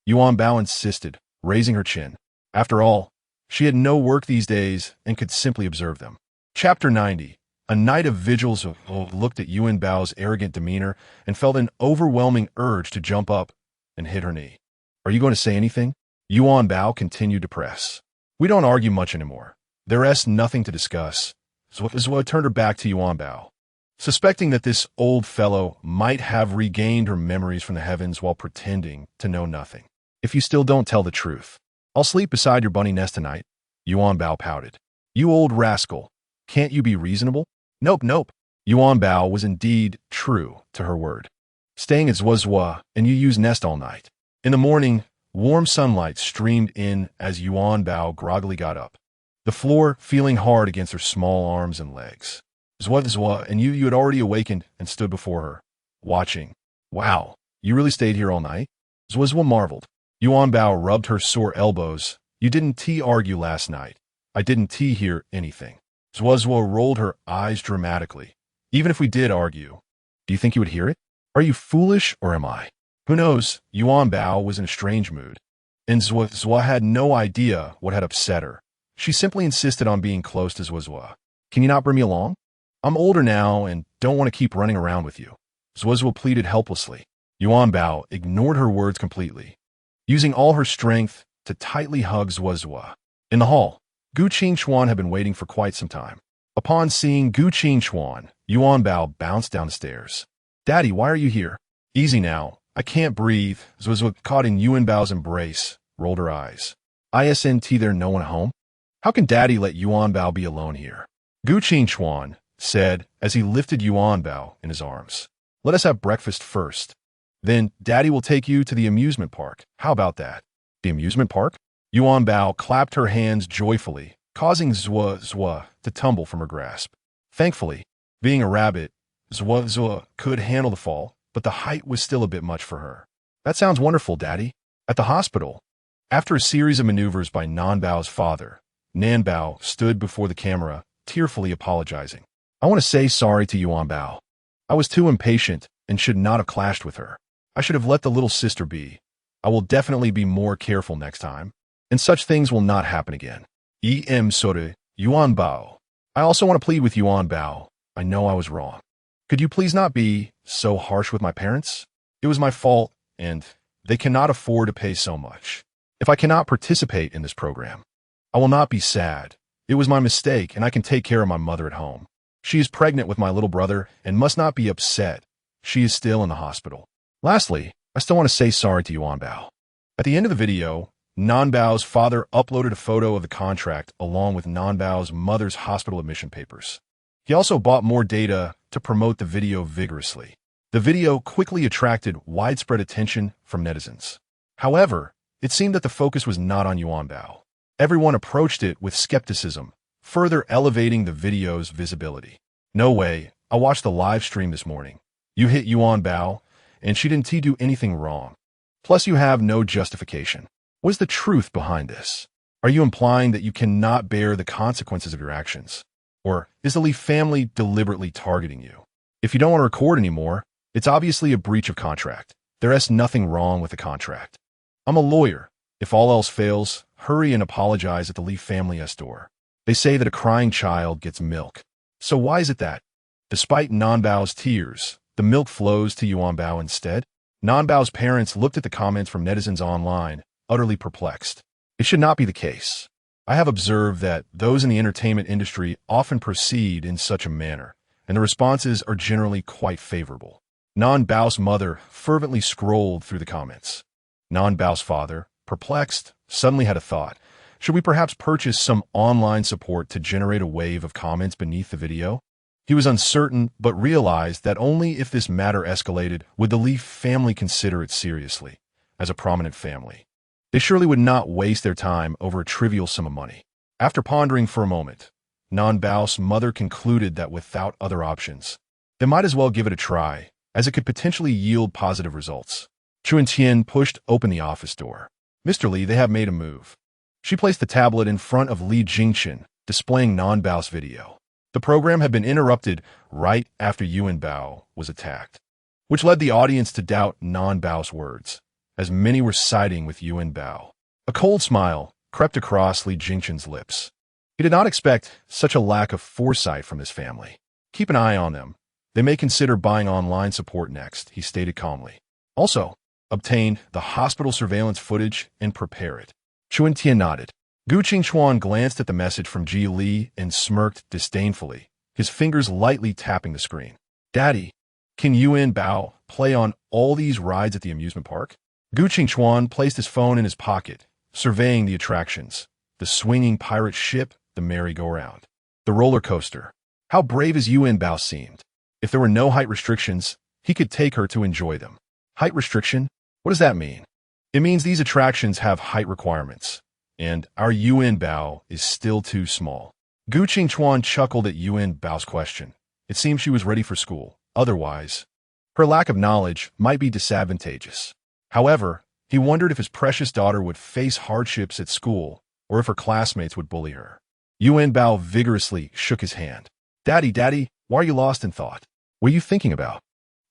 Yuanbao insisted, raising her chin. After all, She had no work these days and could simply observe them. Chapter 90. A night of vigils looked at Yuanbao's arrogant demeanor and felt an overwhelming urge to jump up and hit her knee. Are you going to say anything? Yuanbao continued to press. We don't argue much anymore. There's nothing to discuss. Zhuo turned her back to Yuanbao, suspecting that this old fellow might have regained her memories from the heavens while pretending to know nothing. If you still don't tell the truth, I'll sleep beside your bunny nest tonight. Yuanbao pouted. You old rascal. Can't you be reasonable? Nope. Yuanbao was indeed true to her word. Staying at Zhuo and you use nest all night. In the morning, warm sunlight streamed in as Yuanbao groggily got up, the floor feeling hard against her small arms and legs. Zhuo, and you had already awakened and stood before her, watching. Wow, you really stayed here all night? Zhuo marveled. Yuanbao rubbed her sore elbows. You didn't argue last night. I didn't hear anything. Zhuo rolled her eyes dramatically. Even if we did argue, do you think you would hear it? Are you foolish or am I? Who knows? Yuanbao was in a strange mood, and Zhuo had no idea what had upset her. She simply insisted on being close to Zhuo. Can you not bring me along? I'm older now and don't want to keep running around with you. Zhuo pleaded helplessly. Yuanbao ignored her words completely, using all her strength to tightly hug Zhuo. In the hall, Gu Qingchuan had been waiting for quite some time. Upon seeing Gu Qingchuan, Yuanbao bounced down the stairs. Daddy, why are you here? Easy now. I can't breathe. Zhuo, caught in Yuanbao's embrace, rolled her eyes. Isn't there no one home? How can Daddy let Yuanbao be alone here? Gu Qingchuan said as he lifted Yuanbao in his arms. Let us have breakfast first. Then Daddy will take you to the amusement park. How about that? The amusement park? Yuanbao clapped her hands joyfully, causing Zhuo to tumble from her grasp. Thankfully, being a rabbit, Zhuo could handle the fall, but the height was still a bit much for her. That sounds wonderful, Daddy. At the hospital, after a series of maneuvers by Nanbao's father, Nanbao stood before the camera, tearfully apologizing. I want to say sorry to Yuanbao. I was too impatient and should not have clashed with her. I should have let the little sister be. I will definitely be more careful next time, and such things will not happen again. Yuanbao. I also want to plead with Yuanbao. I know I was wrong. Could you please not be so harsh with my parents? It was my fault, and they cannot afford to pay so much. If I cannot participate in this program, I will not be sad. It was my mistake, and I can take care of my mother at home. She is pregnant with my little brother and must not be upset. She is still in the hospital. Lastly, I still want to say sorry to Yuanbao. At the end of the video, Nanbao's father uploaded a photo of the contract along with Nanbao's mother's hospital admission papers. He also bought more data to promote the video vigorously. The video quickly attracted widespread attention from netizens. However, it seemed that the focus was not on Yuanbao. Everyone approached it with skepticism, further elevating the video's visibility. No way, I watched the live stream this morning. You hit Yuanbao, and she didn't do anything wrong. Plus, you have no justification. What's the truth behind this? Are you implying that you cannot bear the consequences of your actions? Or is the Li family deliberately targeting you? If you don't want to record anymore, it's obviously a breach of contract. There's nothing wrong with the contract. I'm a lawyer. If all else fails, hurry and apologize at the Li family store. They say that a crying child gets milk. So why is it that, despite Nanbao's tears, the milk flows to Yuanbao instead? Nanbao's parents looked at the comments from netizens online, utterly perplexed. It should not be the case. I have observed that those in the entertainment industry often proceed in such a manner, and the responses are generally quite favorable. Nanbao's mother fervently scrolled through the comments. Nanbao's father, perplexed, suddenly had a thought. Should we perhaps purchase some online support to generate a wave of comments beneath the video? He was uncertain, but realized that only if this matter escalated would the Li family consider it seriously, as a prominent family. They surely would not waste their time over a trivial sum of money. After pondering for a moment, Nanbao's mother concluded that without other options, they might as well give it a try, as it could potentially yield positive results. Tian pushed open the office door. Mr. Li, they have made a move. She placed the tablet in front of Li Jingchen, displaying Nanbao's video. The program had been interrupted right after Yuanbao was attacked, which led the audience to doubt Nanbao's words, as many were siding with Yuanbao. A cold smile crept across Li Jingchen's lips. He did not expect such a lack of foresight from his family. Keep an eye on them. They may consider buying online support next, he stated calmly. Also, obtain the hospital surveillance footage and prepare it. Chuan Tian nodded. Gu Qingchuan glanced at the message from Ji Li and smirked disdainfully, his fingers lightly tapping the screen. Daddy, can Yuanbao play on all these rides at the amusement park? Gu Qingchuan placed his phone in his pocket, surveying the attractions. The swinging pirate ship, the merry-go-round, the roller coaster. How brave his Yuanbao seemed. If there were no height restrictions, he could take her to enjoy them. Height restriction? What does that mean? It means these attractions have height requirements, and our Yuanbao is still too small. Gu Qingchuan chuckled at Yuanbao's question. It seemed she was ready for school. Otherwise, her lack of knowledge might be disadvantageous. However, he wondered if his precious daughter would face hardships at school or if her classmates would bully her. Yuanbao vigorously shook his hand. Daddy, why are you lost in thought? What are you thinking about?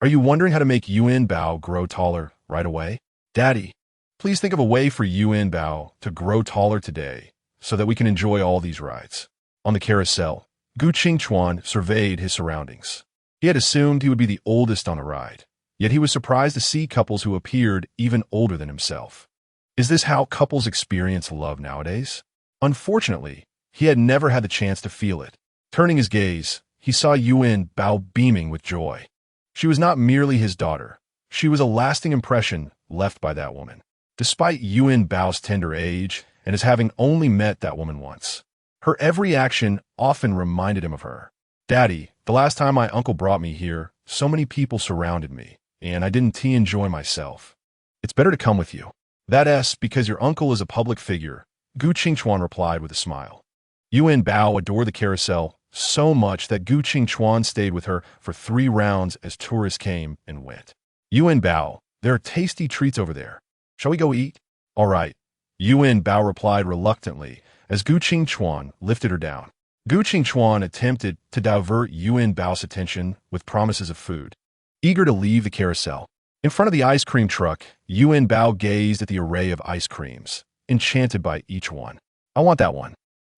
Are you wondering how to make Yuanbao grow taller right away? Daddy, please think of a way for Yuanbao to grow taller today so that we can enjoy all these rides. On the carousel, Gu Qingchuan surveyed his surroundings. He had assumed he would be the oldest on a ride, yet he was surprised to see couples who appeared even older than himself. Is this how couples experience love nowadays? Unfortunately, he had never had the chance to feel it. Turning his gaze, he saw Yuanbao beaming with joy. She was not merely his daughter. She was a lasting impression left by that woman, despite Yuanbao's tender age and as having only met that woman once. Her every action often reminded him of her. Daddy, the last time my uncle brought me here, so many people surrounded me, and I didn't enjoy myself. It's better to come with you. That's because your uncle is a public figure, Gu Qingchuan replied with a smile. Yuanbao adored the carousel so much that Gu Qingchuan stayed with her for 3 rounds as tourists came and went. Yuanbao, there are tasty treats over there. Shall we go eat? All right. Yuanbao replied reluctantly as Gu Qingchuan lifted her down. Gu Qingchuan attempted to divert Yuanbao's attention with promises of food. Eager to leave the carousel, in front of the ice cream truck, Yuanbao gazed at the array of ice creams, enchanted by each one. I want that one.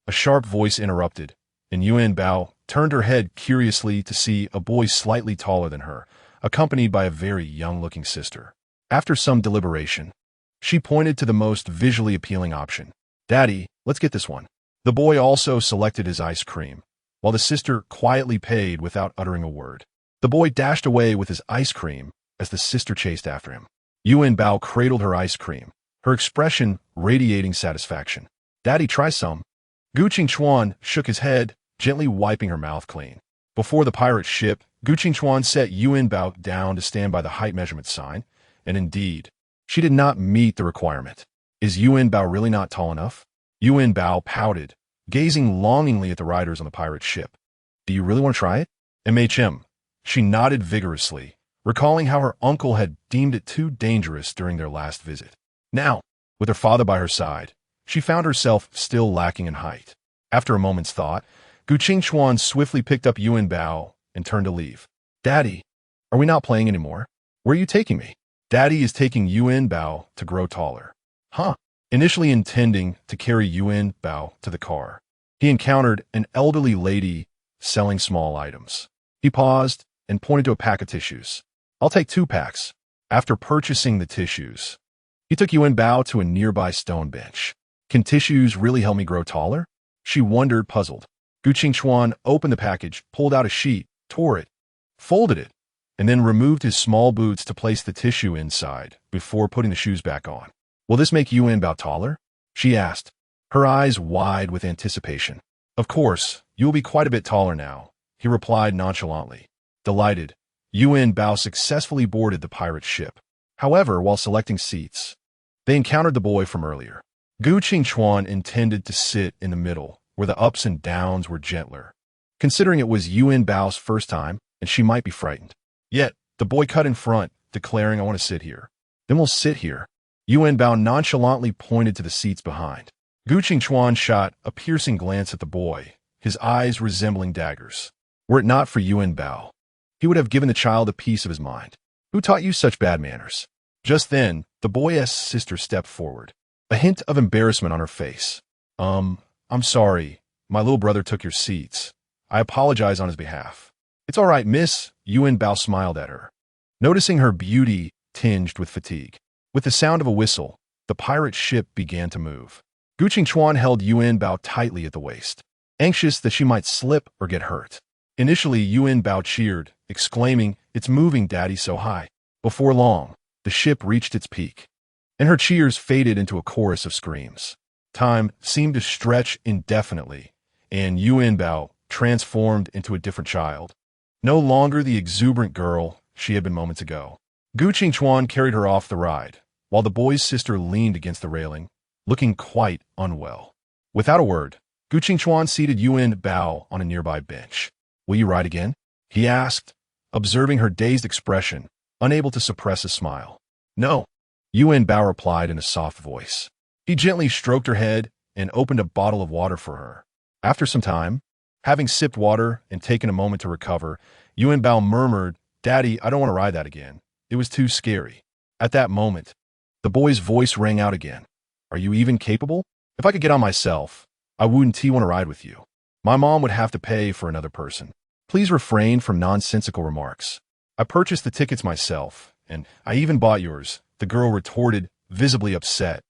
A sharp voice interrupted, and Yuanbao turned her head curiously to see a boy slightly taller than her, accompanied by a very young-looking sister. After some deliberation, she pointed to the most visually appealing option. Daddy, let's get this one. The boy also selected his ice cream, while the sister quietly paid without uttering a word. The boy dashed away with his ice cream as the sister chased after him. Yuanbao cradled her ice cream, her expression radiating satisfaction. Daddy, try some. Gu Qingchuan shook his head, gently wiping her mouth clean. Before the pirate ship, Gu Qingchuan set Yuanbao down to stand by the height measurement sign, and indeed, she did not meet the requirement. Is Yuanbao really not tall enough? Yuanbao pouted, gazing longingly at the riders on the pirate ship. Do you really want to try it? MHM. She nodded vigorously, recalling how her uncle had deemed it too dangerous during their last visit. Now, with her father by her side, she found herself still lacking in height. After a moment's thought, Gu Qingchuan swiftly picked up Yuanbao and turned to leave. Daddy, are we not playing anymore? Where are you taking me? Daddy is taking Yuanbao to grow taller. Huh? Initially intending to carry Yuanbao to the car, he encountered an elderly lady selling small items. He paused and pointed to a pack of tissues. I'll take 2 packs. After purchasing the tissues, he took Yuanbao to a nearby stone bench. Can tissues really help me grow taller? She wondered, puzzled. Gu Qingchuan opened the package, pulled out a sheet, tore it, folded it, and then removed his small boots to place the tissue inside before putting the shoes back on. Will this make Yuanbao taller? She asked, her eyes wide with anticipation. Of course, you will be quite a bit taller now, he replied nonchalantly. Delighted, Yuanbao successfully boarded the pirate ship. However, while selecting seats, they encountered the boy from earlier. Gu Qingchuan intended to sit in the middle, where the ups and downs were gentler, considering it was Yuanbao's first time and she might be frightened. Yet, the boy cut in front, declaring, I want to sit here. Then we'll sit here. Yuanbao nonchalantly pointed to the seats behind. Gu Qingchuan shot a piercing glance at the boy, his eyes resembling daggers. Were it not for Yuanbao, he would have given the child a piece of his mind. Who taught you such bad manners? Just then, the boy's sister stepped forward. a hint of embarrassment on her face. I'm sorry. My little brother took your seats. I apologize on his behalf. It's all right, miss. Yuanbao smiled at her, noticing her beauty tinged with fatigue. With the sound of a whistle, the pirate ship began to move. Gu Qingchuan held Yuanbao tightly at the waist, anxious that she might slip or get hurt. Initially, Yuanbao cheered, exclaiming, "It's moving, Daddy, so high." Before long, the ship reached its peak, and her cheers faded into a chorus of screams. Time seemed to stretch indefinitely, and Yuanbao transformed into a different child. No longer the exuberant girl she had been moments ago. Gu Qingchuan carried her off the ride, while the boy's sister leaned against the railing, looking quite unwell. Without a word, Gu Qingchuan seated Yuanbao on a nearby bench. "Will you ride again?" he asked, observing her dazed expression, unable to suppress a smile. "No," Yuanbao replied in a soft voice. He gently stroked her head and opened a bottle of water for her. After some time, having sipped water and taken a moment to recover, Yuanbao murmured, "Daddy, I don't want to ride that again. It was too scary." At that moment, the boy's voice rang out again. "Are you even capable? If I could get on myself, I wouldn't want to ride with you. My mom would have to pay for another person. Please refrain from nonsensical remarks. I purchased the tickets myself, and I even bought yours," the girl retorted, visibly upset.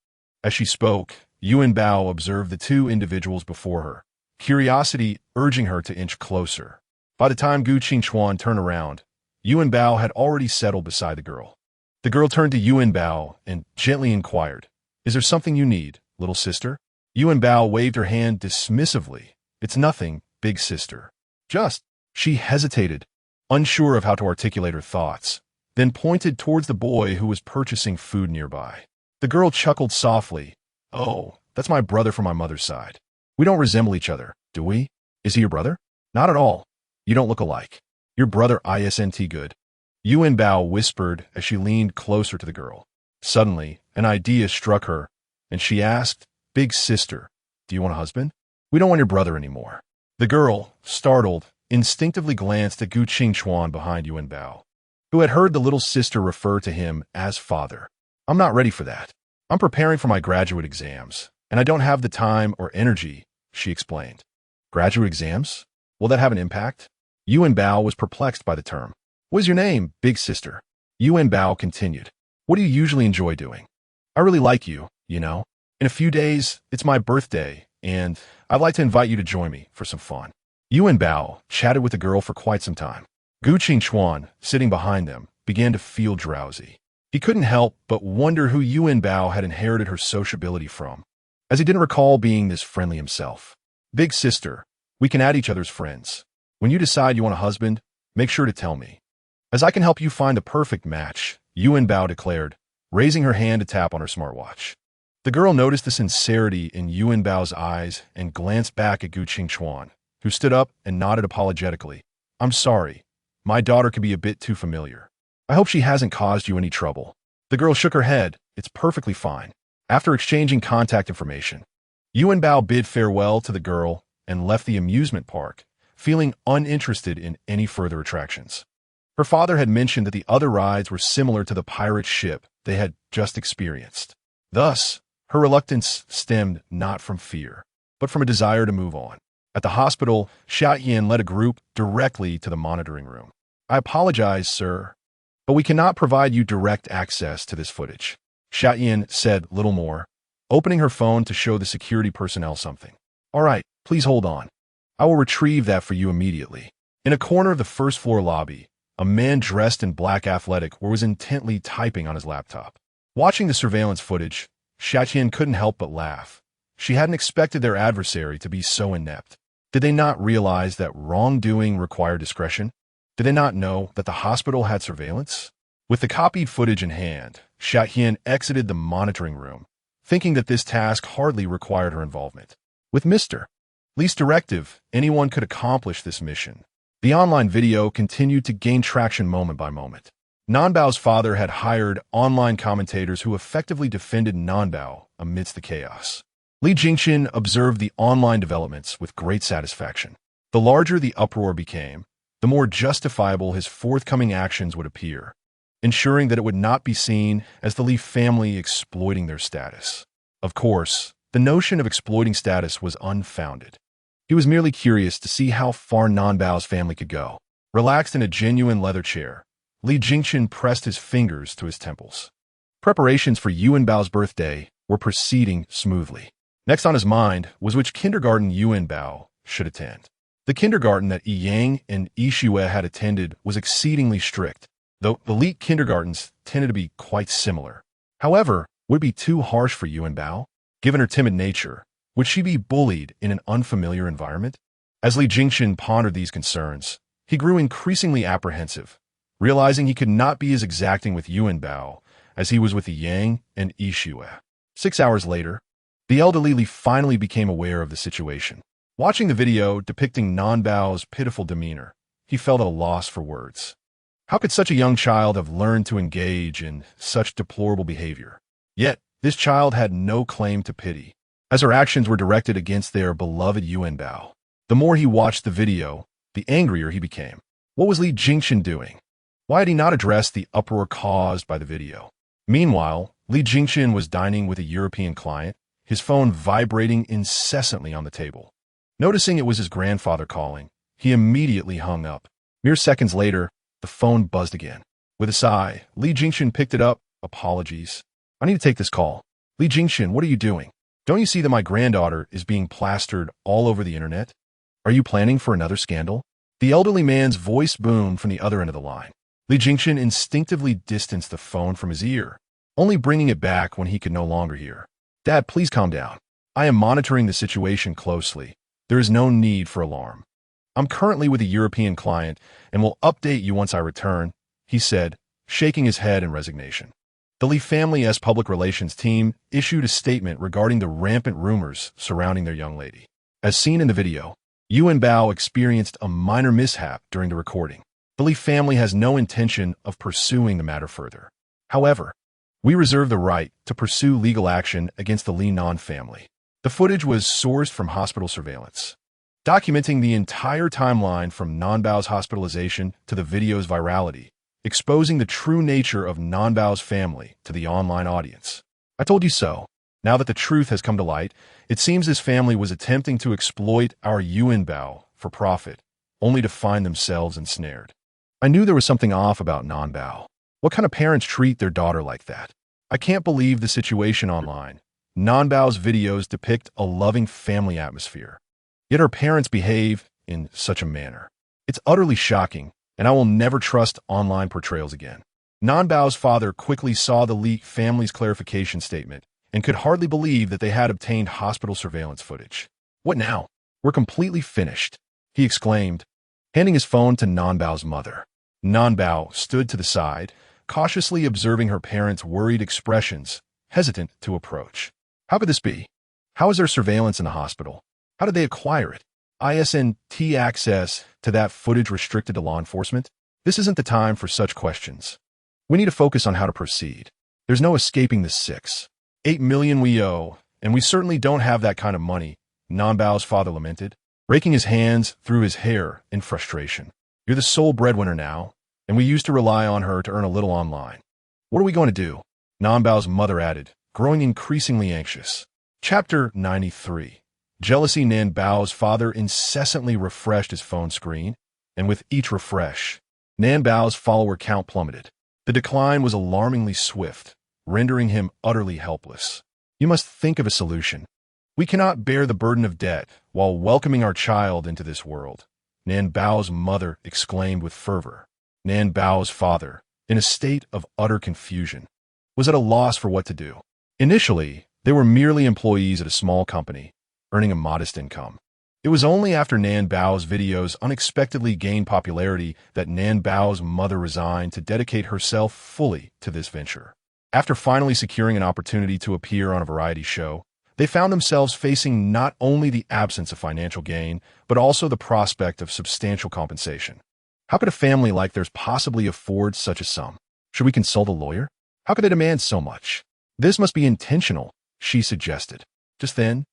As she spoke, Yuanbao observed the two individuals before her, curiosity urging her to inch closer. By the time Gu Qingchuan turned around, Yuanbao had already settled beside the girl. The girl turned to Yuanbao and gently inquired, "Is there something you need, little sister?" Yuanbao waved her hand dismissively. "It's nothing, big sister. Just..." She hesitated, unsure of how to articulate her thoughts, then pointed towards the boy who was purchasing food nearby. The girl chuckled softly. "Oh, that's my brother from my mother's side. We don't resemble each other, do we? Is he your brother?" "Not at all. You don't look alike. Your brother isn't good," Yuanbao whispered as she leaned closer to the girl. Suddenly, an idea struck her, and she asked, "Big sister, do you want a husband? We don't want your brother anymore." The girl, startled, instinctively glanced at Gu Qingchuan behind Yuanbao, who had heard the little sister refer to him as father. "I'm not ready for that. I'm preparing for my graduate exams, and I don't have the time or energy," she explained. "Graduate exams? Will that have an impact?" Yuanbao was perplexed by the term. "What is your name, big sister?" Yuanbao continued. "What do you usually enjoy doing? I really like you, you know. In a few days, it's my birthday, and I'd like to invite you to join me for some fun." Yuanbao chatted with the girl for quite some time. Gu Qingchuan, sitting behind them, began to feel drowsy. He couldn't help but wonder who Yuanbao had inherited her sociability from, as he didn't recall being this friendly himself. "Big sister, we can add each other's friends. When you decide you want a husband, make sure to tell me, as I can help you find the perfect match," Yuanbao declared, raising her hand to tap on her smartwatch. The girl noticed the sincerity in Yuanbao's eyes and glanced back at Gu Qingchuan, who stood up and nodded apologetically. "I'm sorry. My daughter could be a bit too familiar. I hope she hasn't caused you any trouble." The girl shook her head. "It's perfectly fine." After exchanging contact information, Yuanbao bid farewell to the girl and left the amusement park, feeling uninterested in any further attractions. Her father had mentioned that the other rides were similar to the pirate ship they had just experienced. Thus, her reluctance stemmed not from fear, but from a desire to move on. At the hospital, Xiao led a group directly to the monitoring room. "I apologize, sir, but we cannot provide you direct access to this footage," Xiao said little more, opening her phone to show the security personnel something. "All right, please hold on. I will retrieve that for you immediately." In a corner of the first-floor lobby, a man dressed in black athletic was intently typing on his laptop. Watching the surveillance footage, Xiao couldn't help but laugh. She hadn't expected their adversary to be so inept. Did they not realize that wrongdoing required discretion? Did they not know that the hospital had surveillance? With the copied footage in hand, Xiao exited the monitoring room, thinking that this task hardly required her involvement. With Mr. Lee's directive, anyone could accomplish this mission. The online video continued to gain traction moment by moment. Nanbao's father had hired online commentators who effectively defended Nanbao amidst the chaos. Li Jingqin observed the online developments with great satisfaction. The larger the uproar became, the more justifiable his forthcoming actions would appear, ensuring that it would not be seen as the Li family exploiting their status. Of course, the notion of exploiting status was unfounded. He was merely curious to see how far Nanbao's family could go. Relaxed in a genuine leather chair, Li Jingchen pressed his fingers to his temples. Preparations for Yuanbao's birthday were proceeding smoothly. Next on his mind was which kindergarten Yuanbao should attend. The kindergarten that Yang and Yishue had attended was exceedingly strict, though elite kindergartens tended to be quite similar. However, would it be too harsh for Yuanbao? Given her timid nature, would she be bullied in an unfamiliar environment? As Li Jingchen pondered these concerns, he grew increasingly apprehensive, realizing he could not be as exacting with Yuanbao as he was with the Yang and Yishue. 6 hours later, the elderly Li finally became aware of the situation. Watching the video depicting Nanbao's pitiful demeanor, he felt at a loss for words. How could such a young child have learned to engage in such deplorable behavior? Yet, this child had no claim to pity, as her actions were directed against their beloved Yuanbao. The more he watched the video, the angrier he became. What was Li Jingchen doing? Why had he not addressed the uproar caused by the video? Meanwhile, Li Jingchen was dining with a European client, his phone vibrating incessantly on the table. Noticing it was his grandfather calling, he immediately hung up. Mere seconds later, the phone buzzed again. With a sigh, Li Jingchen picked it up. Apologies. I need to take this call. Li Jingchen, what are you doing? Don't you see that my granddaughter is being plastered all over the internet? Are you planning for another scandal? The elderly man's voice boomed from the other end of the line. Li Jingchen instinctively distanced the phone from his ear, only bringing it back when he could no longer hear. Dad, please calm down. I am monitoring the situation closely. There is no need for alarm. I'm currently with a European client and will update you once I return, he said, shaking his head in resignation. The Li family's public relations team issued a statement regarding the rampant rumors surrounding their young lady. As seen in the video, Yuanbao experienced a minor mishap during the recording. The Li family has no intention of pursuing the matter further. However, we reserve the right to pursue legal action against the Li Nan family. The footage was sourced from hospital surveillance, documenting the entire timeline from Nanbao's hospitalization to the video's virality, exposing the true nature of Nanbao's family to the online audience. I told you so. Now that the truth has come to light, it seems his family was attempting to exploit our Yuanbao for profit, only to find themselves ensnared. I knew there was something off about Nanbao. What kind of parents treat their daughter like that? I can't believe the situation online. Nanbao's videos depict a loving family atmosphere, yet her parents behave in such a manner. It's utterly shocking, and I will never trust online portrayals again. Nanbao's father quickly saw the Li family's clarification statement and could hardly believe that they had obtained hospital surveillance footage. What now? We're completely finished, he exclaimed, handing his phone to Nanbao's mother. Nanbao stood to the side, cautiously observing her parents' worried expressions, hesitant to approach. How could this be? How is there surveillance in the hospital? How did they acquire it? Isn't access to that footage restricted to law enforcement? This isn't the time for such questions. We need to focus on how to proceed. There's no escaping the 8 million we owe, and we certainly don't have that kind of money, Nanbao's father lamented, raking his hands through his hair in frustration. You're the sole breadwinner now, and we used to rely on her to earn a little online. What are we going to do? Nanbao's mother added, growing increasingly anxious. Chapter 93. Jealousy. Nanbao's father incessantly refreshed his phone screen, and with each refresh, Nanbao's follower count plummeted. The decline was alarmingly swift, rendering him utterly helpless. You must think of a solution. We cannot bear the burden of debt while welcoming our child into this world, Nanbao's mother exclaimed with fervor. Nanbao's father, in a state of utter confusion, was at a loss for what to do. Initially, they were merely employees at a small company, earning a modest income. It was only after Nanbao's videos unexpectedly gained popularity that Nanbao's mother resigned to dedicate herself fully to this venture. After finally securing an opportunity to appear on a variety show, they found themselves facing not only the absence of financial gain, but also the prospect of substantial compensation. How could a family like theirs possibly afford such a sum? Should we consult a lawyer? How could they demand so much? This must be intentional, she suggested. Just then,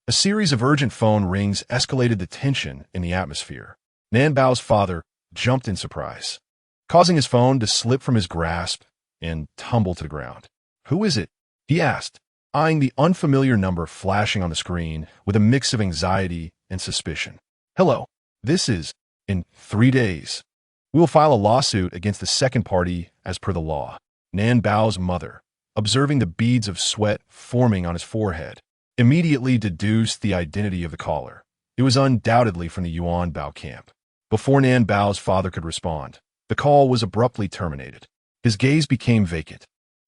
a series of urgent phone rings escalated the tension in the atmosphere. Nanbao's father jumped in surprise, causing his phone to slip from his grasp and tumble to the ground. Who is it? He asked, eyeing the unfamiliar number flashing on the screen with a mix of anxiety and suspicion. Hello. This is, in 3 days, we will file a lawsuit against the second party as per the law. Nan Bao's mother, observing the beads of sweat forming on his forehead, immediately deduced the identity of the caller. It was undoubtedly from the Yuanbao camp. Before Nan Bao's father could respond, the call was abruptly terminated. His gaze became vacant,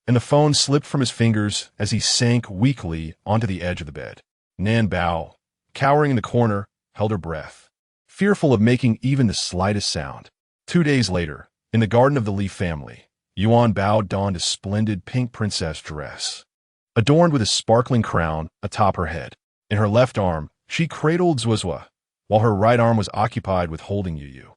and the phone slipped from his fingers as he sank weakly onto the edge of the bed. Nan Bao, cowering in the corner, held her breath, fearful of making even the slightest sound. 2 days later, in the garden of the Li family, Yuanbao donned a splendid pink princess dress, adorned with a sparkling crown atop her head. In her left arm, she cradled Zhuozhuo, while her right arm was occupied with holding Yu.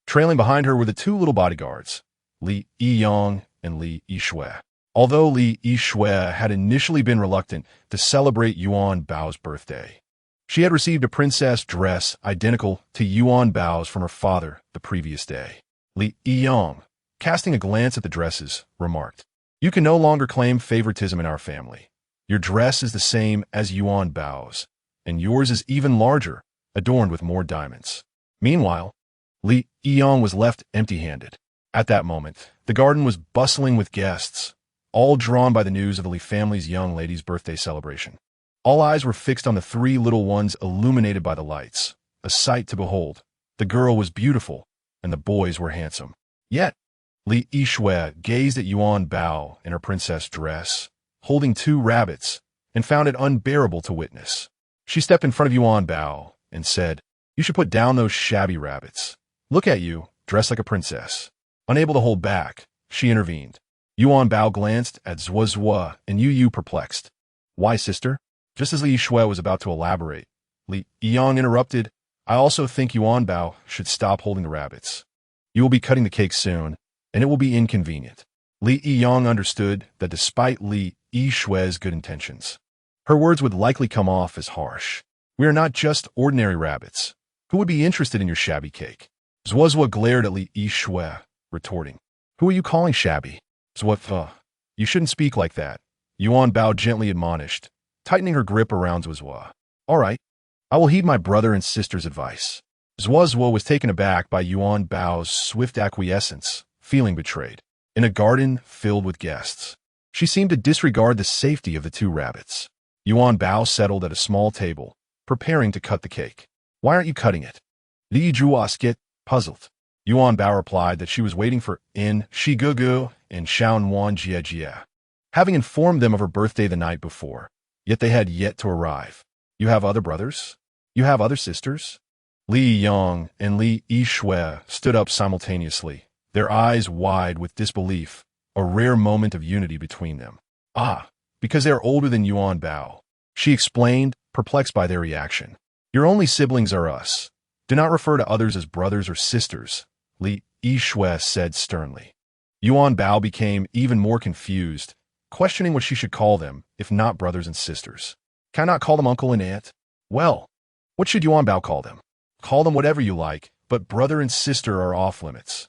Trailing behind her were the 2 little bodyguards, Li Yiyang and Li Yishui. Although Li Yishui had initially been reluctant to celebrate Yuanbao's birthday, she had received a princess dress identical to Yuanbao's from her father the previous day. Li Yiyang, casting a glance at the dresses, remarked, "You can no longer claim favoritism in our family. Your dress is the same as Yuanbao's, and yours is even larger, adorned with more diamonds." Meanwhile, Li Yiyang was left empty-handed. At that moment, the garden was bustling with guests, all drawn by the news of the Li family's young lady's birthday celebration. All eyes were fixed on the 3 little ones illuminated by the lights, a sight to behold. The girl was beautiful, and the boys were handsome. Yet, Li Yishui gazed at Yuanbao in her princess dress, holding 2 rabbits, and found it unbearable to witness. She stepped in front of Yuanbao and said, "You should put down those shabby rabbits. Look at you, dressed like a princess." Unable to hold back, she intervened. Yuanbao glanced at Zhuozhuo and Yu perplexed. "Why, sister?" Just as Li Yishui was about to elaborate, Li Yiyang interrupted, "I also think Yuanbao should stop holding the rabbits. You will be cutting the cake soon, and it will be inconvenient." Li Yiyang understood that despite Li Yishui's good intentions, her words would likely come off as harsh. "We are not just ordinary rabbits. Who would be interested in your shabby cake?" Zhuozhuo glared at Li Yishui, retorting, "Who are you calling shabby?" "Zhuozhuo, you shouldn't speak like that," Yuanbao gently admonished, tightening her grip around Zhuozhuo. "All right, I will heed my brother and sister's advice." Zhuozhuo was taken aback by Yuanbao's swift acquiescence, feeling betrayed. In a garden filled with guests, she seemed to disregard the safety of the 2 rabbits. Yuanbao settled at a small table, preparing to cut the cake. "Why aren't you cutting it?" Li Zhuozhuo get puzzled. Yuanbao replied that she was waiting for In Shigugu and Xiao, having informed them of her birthday the night before, yet they had yet to arrive. "You have other brothers? You have other sisters?" Li Yiyang and Li Yishui stood up simultaneously, their eyes wide with disbelief, a rare moment of unity between them. "Ah, because they are older than Yuanbao," she explained, perplexed by their reaction. "Your only siblings are us. Do not refer to others as brothers or sisters," Li Yishui said sternly. Yuanbao became even more confused, questioning what she should call them, if not brothers and sisters. "Can I not call them uncle and aunt?" "Well, what should Yuanbao call them?" "Call them whatever you like, but brother and sister are off limits."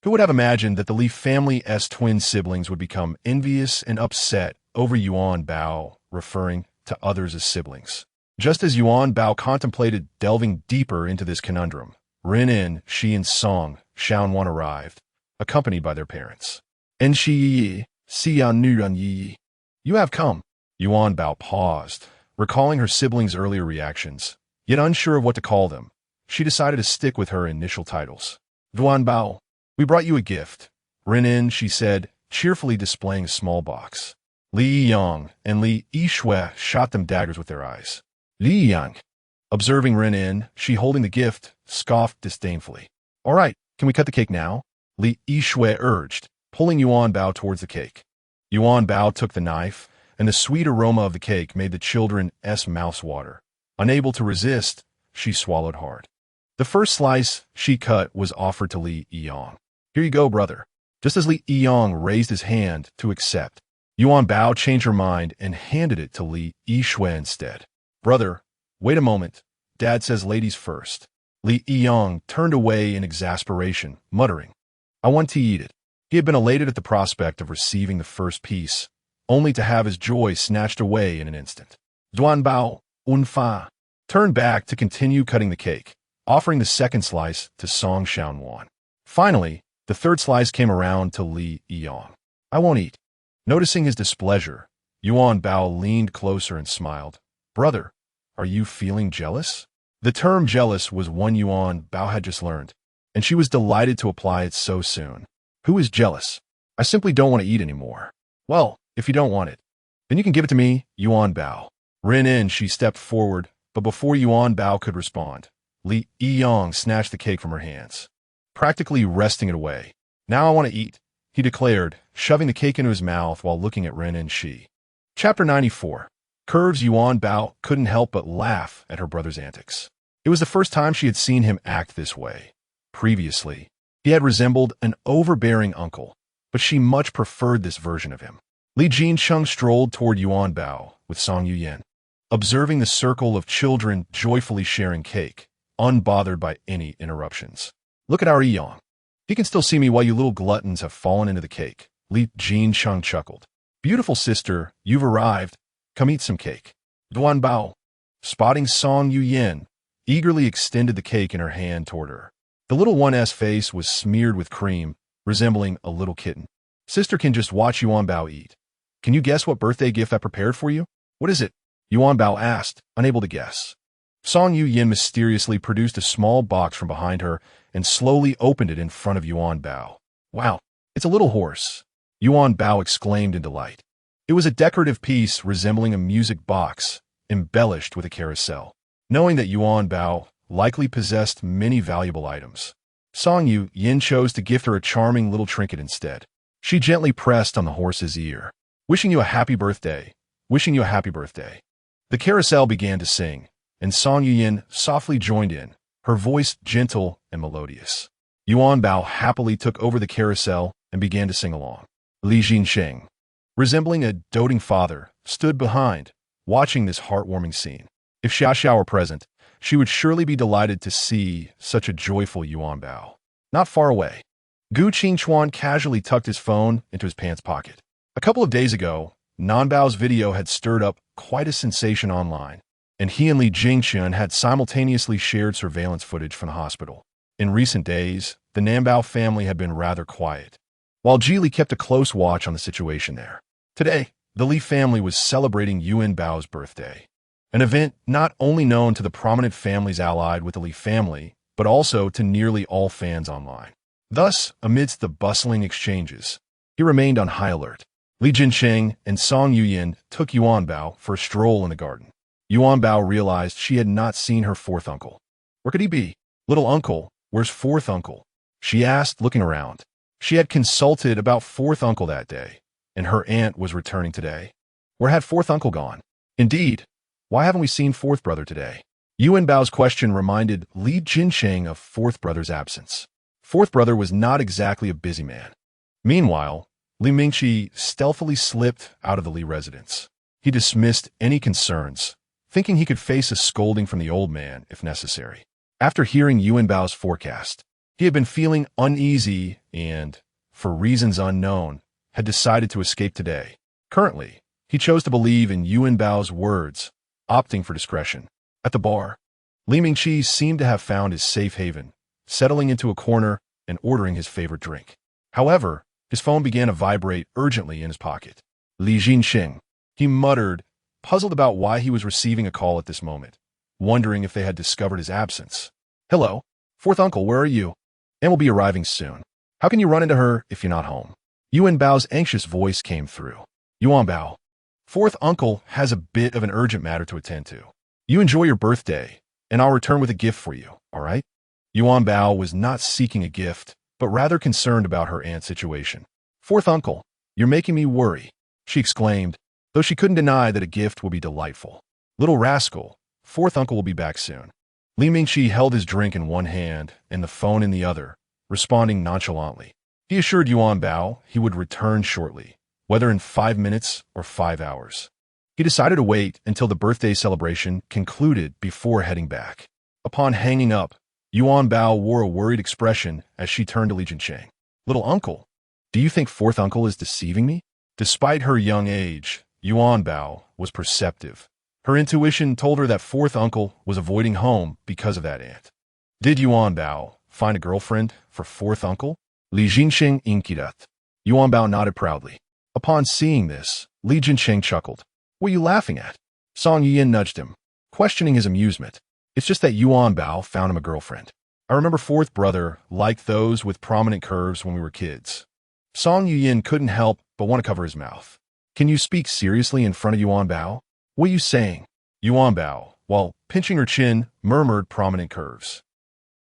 Who would have imagined that the Li family's twin siblings would become envious and upset over Yuanbao referring to others as siblings? Just as Yuanbao contemplated delving deeper into this conundrum, Ren, Shi, and Song Xiaowan arrived, accompanied by their parents. "En Shi, Xiao Nuran Yi. You have come." Yuanbao paused, recalling her siblings' earlier reactions. Yet unsure of what to call them, she decided to stick with her initial titles. "Yuanbao, we brought you a gift." "Ren," she said, cheerfully displaying a small box. Li Yiyang and Li Yishui shot them daggers with their eyes. Li Yiyang, observing Ren, she holding the gift, scoffed disdainfully. "All right, can we cut the cake now?" Li Yishui urged, pulling Yuanbao towards the cake. Yuanbao took the knife, and the sweet aroma of the cake made the children's mouths water. Unable to resist, she swallowed hard. The first slice she cut was offered to Li Yiyang. "Here you go, brother." Just as Li Yiyang raised his hand to accept, Yuanbao changed her mind and handed it to Li Yishui instead. "Brother, wait a moment. Dad says ladies first." Li Yiyang turned away in exasperation, muttering, "I want to eat it." He had been elated at the prospect of receiving the first piece, only to have his joy snatched away in an instant. Yuanbao, unfa, turned back to continue cutting the cake, offering the second slice to Song Xiaowan. Finally, the third slice came around to Li Yong. I won't eat. Noticing his displeasure, Yuanbao leaned closer and smiled. Brother, are you feeling jealous? The term jealous was one Yuanbao had just learned, and she was delighted to apply it so soon. Who is jealous? I simply don't want to eat anymore. Well, if you don't want it, then you can give it to me, Yuanbao. In, she stepped forward, but before Yuanbao could respond, Li Yong snatched the cake from her hands, practically wresting it away. Now I want to eat, he declared, shoving the cake into his mouth while looking at Ren and Shi. Chapter 94. Curves. Yuanbao couldn't help but laugh at her brother's antics. It was the first time she had seen him act this way. Previously, he had resembled an overbearing uncle, but she much preferred this version of him. Li Jincheng strolled toward Yuanbao with Song Yuyan, observing the circle of children joyfully sharing cake, unbothered by any interruptions. Look at our Yong. He can still see me while you little gluttons have fallen into the cake. Li Jincheng chuckled. Beautiful sister, you've arrived. Come eat some cake. Yuanbao, spotting Song Yuyan, eagerly extended the cake in her hand toward her. The little one's face was smeared with cream, resembling a little kitten. Sister can just watch Yuanbao eat. Can you guess what birthday gift I prepared for you? What is it? Yuanbao asked, unable to guess. Song Yuyan mysteriously produced a small box from behind her and slowly opened it in front of Yuanbao. Wow, it's a little horse, Yuanbao exclaimed in delight. It was a decorative piece resembling a music box, embellished with a carousel. Knowing that Yuanbao likely possessed many valuable items, Song Yuyan chose to gift her a charming little trinket instead. She gently pressed on the horse's ear. Wishing you a happy birthday. Wishing you a happy birthday. The carousel began to sing, and Song Yuyan softly joined in, her voice gentle and melodious. Yuanbao happily took over the carousel and began to sing along. Li Jincheng, resembling a doting father, stood behind, watching this heartwarming scene. If Xiao were present, she would surely be delighted to see such a joyful Yuanbao. Not far away, Gu Qingchuan casually tucked his phone into his pants pocket. A couple of days ago, Nanbao's video had stirred up quite a sensation online, and he and Li Jingchun had simultaneously shared surveillance footage from the hospital. In recent days, the Nanbao family had been rather quiet, while Li kept a close watch on the situation there. Today, the Li family was celebrating Yuanbao's birthday, an event not only known to the prominent families allied with the Li family, but also to nearly all fans online. Thus, amidst the bustling exchanges, he remained on high alert. Li Jincheng and Song Yuyan took Yuanbao for a stroll in the garden. Yuanbao realized she had not seen her fourth uncle. Where could he be? Little uncle, where's fourth uncle? She asked, looking around. She had consulted about fourth uncle that day, and her aunt was returning today. Where had fourth uncle gone? Indeed, why haven't we seen fourth brother today? Yuanbao's question reminded Li Jincheng of fourth brother's absence. Fourth brother was not exactly a busy man. Meanwhile, Li Mingqi stealthily slipped out of the Li residence. He dismissed any concerns, thinking he could face a scolding from the old man if necessary. After hearing Yuanbao's forecast, he had been feeling uneasy and, for reasons unknown, had decided to escape today. Currently, he chose to believe in Yuanbao's words, opting for discretion. At the bar, Li Mingqi seemed to have found his safe haven, settling into a corner and ordering his favorite drink. However, his phone began to vibrate urgently in his pocket. Li Jincheng, he muttered, puzzled about why he was receiving a call at this moment, wondering if they had discovered his absence. Hello, fourth uncle, where are you? Anne will be arriving soon. How can you run into her if you're not home? Yuanbao's anxious voice came through. Yuanbao, fourth uncle has a bit of an urgent matter to attend to. You enjoy your birthday, and I'll return with a gift for you, all right? Yuanbao was not seeking a gift, but rather concerned about her aunt's situation. Fourth uncle, you're making me worry, she exclaimed, though she couldn't deny that a gift would be delightful. Little rascal, fourth uncle will be back soon. Li Mingqi held his drink in one hand and the phone in the other, responding nonchalantly. He assured Yuanbao he would return shortly, whether in 5 minutes or 5 hours. He decided to wait until the birthday celebration concluded before heading back. Upon hanging up, Yuanbao wore a worried expression as she turned to Li Jincheng. Little uncle, do you think fourth uncle is deceiving me? Despite her young age, Yuanbao was perceptive. Her intuition told her that fourth uncle was avoiding home because of that aunt. Did Yuanbao find a girlfriend for fourth uncle? Li Jinsheng entered.The. Yuanbao nodded proudly. Upon seeing this, Li Jinsheng chuckled. What are you laughing at? Song Yiyan nudged him, questioning his amusement. It's just that Yuanbao found him a girlfriend. I remember fourth brother liked those with prominent curves when we were kids. Song Yiyan couldn't help but want to cover his mouth. Can you speak seriously in front of Yuanbao? What are you saying? Yuanbao, while pinching her chin, murmured prominent curves.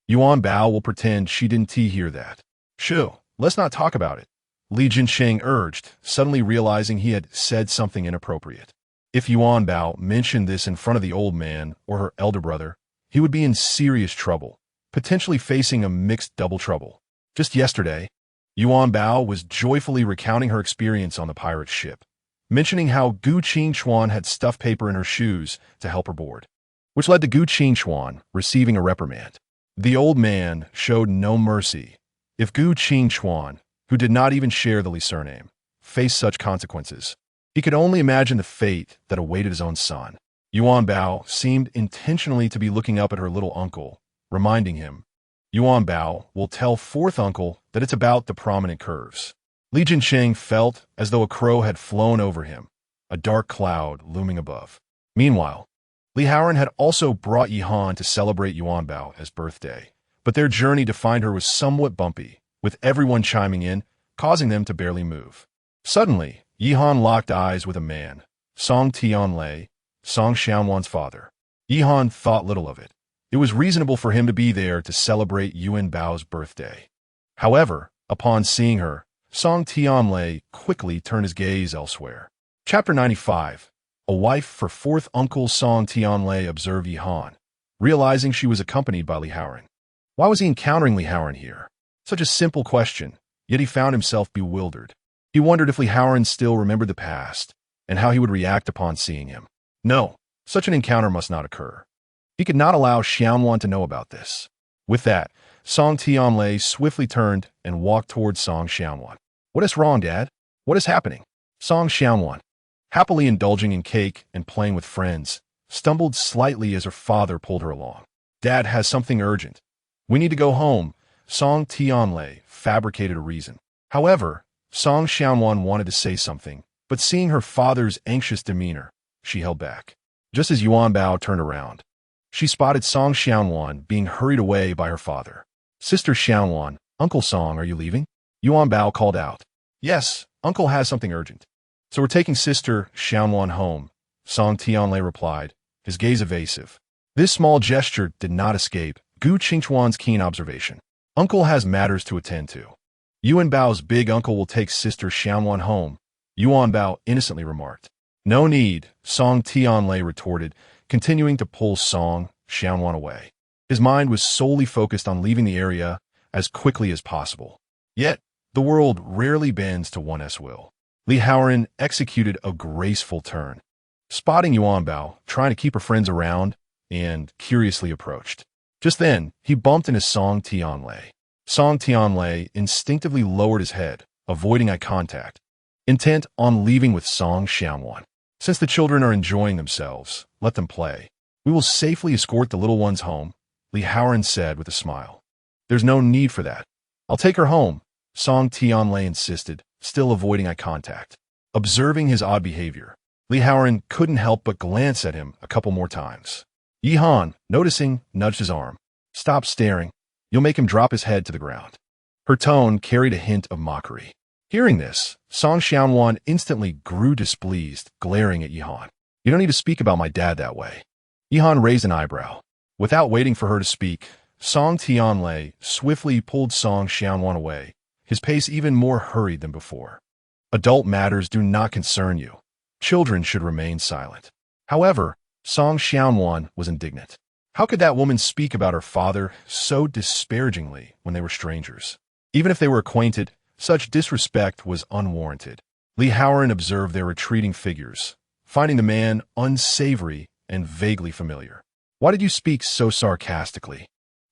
Yuanbao will pretend she didn't hear that. Shoo, let's not talk about it, Li Jinsheng urged, suddenly realizing he had said something inappropriate. If Yuanbao mentioned this in front of the old man or her elder brother, he would be in serious trouble, potentially facing a mixed double trouble. Just yesterday, Yuanbao was joyfully recounting her experience on the pirate ship, mentioning how Gu Qingchuan had stuffed paper in her shoes to help her board, which led to Gu Qingchuan receiving a reprimand. The old man showed no mercy. If Gu Qingchuan, who did not even share the Li surname, faced such consequences, he could only imagine the fate that awaited his own son. Yuanbao seemed intentionally to be looking up at her little uncle, reminding him, Yuanbao will tell fourth uncle that it's about the prominent curves. Li Jinsheng felt as though a crow had flown over him, a dark cloud looming above. Meanwhile, Li Haoran had also brought Yihan to celebrate Yuanbao's birthday, but their journey to find her was somewhat bumpy, with everyone chiming in, causing them to barely move. Suddenly, Yihan locked eyes with a man, Song Tianlei, Song Xianwan's father. Yihan thought little of it. It was reasonable for him to be there to celebrate Yuanbao's birthday. However, upon seeing her, Song Tianlei quickly turned his gaze elsewhere. Chapter 95. A wife for fourth uncle. Song Tianlei observed Yihan, realizing she was accompanied by Li Haoran. Why was he encountering Li Haoran here? Such a simple question, yet he found himself bewildered. He wondered if Li Haoran still remembered the past, and how he would react upon seeing him. No, such an encounter must not occur. He could not allow Xianwan to know about this. With that, Song Tianlei swiftly turned and walked towards Song Xianwan. What is wrong, Dad? What is happening? Song Xianwan, happily indulging in cake and playing with friends, stumbled slightly as her father pulled her along. Dad has something urgent. We need to go home. Song Tianlei fabricated a reason. However, Song Xianwan wanted to say something, but seeing her father's anxious demeanor, she held back. Just as Yuanbao turned around, she spotted Song Xianwan being hurried away by her father. Sister Xianwan, Uncle Song, are you leaving? Yuanbao called out. Yes, Uncle has something urgent. So we're taking Sister Xianwan home, Song Tianlei replied, his gaze evasive. This small gesture did not escape Gu Qingchuan's keen observation. Uncle has matters to attend to. Yuanbao's big uncle will take Sister Xianwan home, Yuanbao innocently remarked. No need, Song Tianlei retorted, continuing to pull Song Xianwan away. His mind was solely focused on leaving the area as quickly as possible. Yet, the world rarely bends to one's will. Li Haoran executed a graceful turn, spotting Yuanbao trying to keep her friends around, and curiously approached. Just then, he bumped into Song Tianlei. Song Tianlei instinctively lowered his head, avoiding eye contact, intent on leaving with Song Xianwan. Since the children are enjoying themselves, let them play. We will safely escort the little ones home, Li Haoran said with a smile. There's no need for that. I'll take her home, Song Tianlei insisted, still avoiding eye contact. Observing his odd behavior, Li Haoran couldn't help but glance at him a couple more times. Yihan, noticing, nudged his arm. Stop staring. You'll make him drop his head to the ground. Her tone carried a hint of mockery. Hearing this, Song Xianwan instantly grew displeased, glaring at Yihan. You don't need to speak about my dad that way. Yihan raised an eyebrow. Without waiting for her to speak, Song Tianlei swiftly pulled Song Xianwan away, his pace even more hurried than before. Adult matters do not concern you. Children should remain silent. However, Song Xianwan was indignant. How could that woman speak about her father so disparagingly when they were strangers? Even if they were acquainted, such disrespect was unwarranted. Li Haoran observed their retreating figures, finding the man unsavory and vaguely familiar. Why did you speak so sarcastically?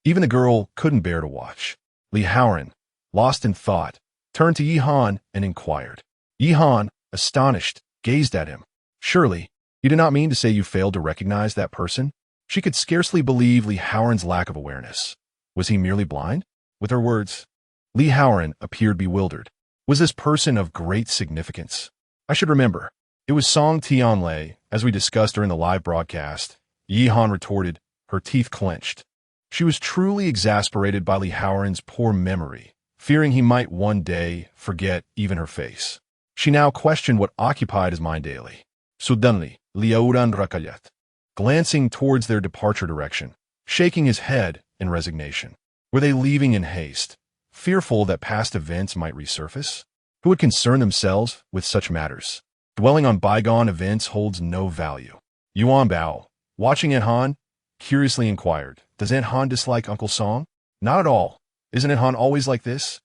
Even the girl couldn't bear to watch. Li Haoran, lost in thought, turned to Yihan and inquired. Yihan, astonished, gazed at him. Surely, you did not mean to say you failed to recognize that person? She could scarcely believe Li Haoran's lack of awareness. Was he merely blind? With her words, Li Haoran appeared bewildered. Was this person of great significance? I should remember. It was Song Tianlei, as we discussed during the live broadcast. Yi Han retorted, her teeth clenched. She was truly exasperated by Li Haoran's poor memory, fearing he might one day forget even her face. She now questioned what occupied his mind daily. Suddenly, Liu Ran recollet, glancing towards their departure direction, shaking his head in resignation. Were they leaving in haste, fearful that past events might resurface? Who would concern themselves with such matters? Dwelling on bygone events holds no value. Yuanbao, watching Aunt Han, curiously inquired, does Aunt Han dislike Uncle Song? Not at all. Isn't Aunt Han always like this?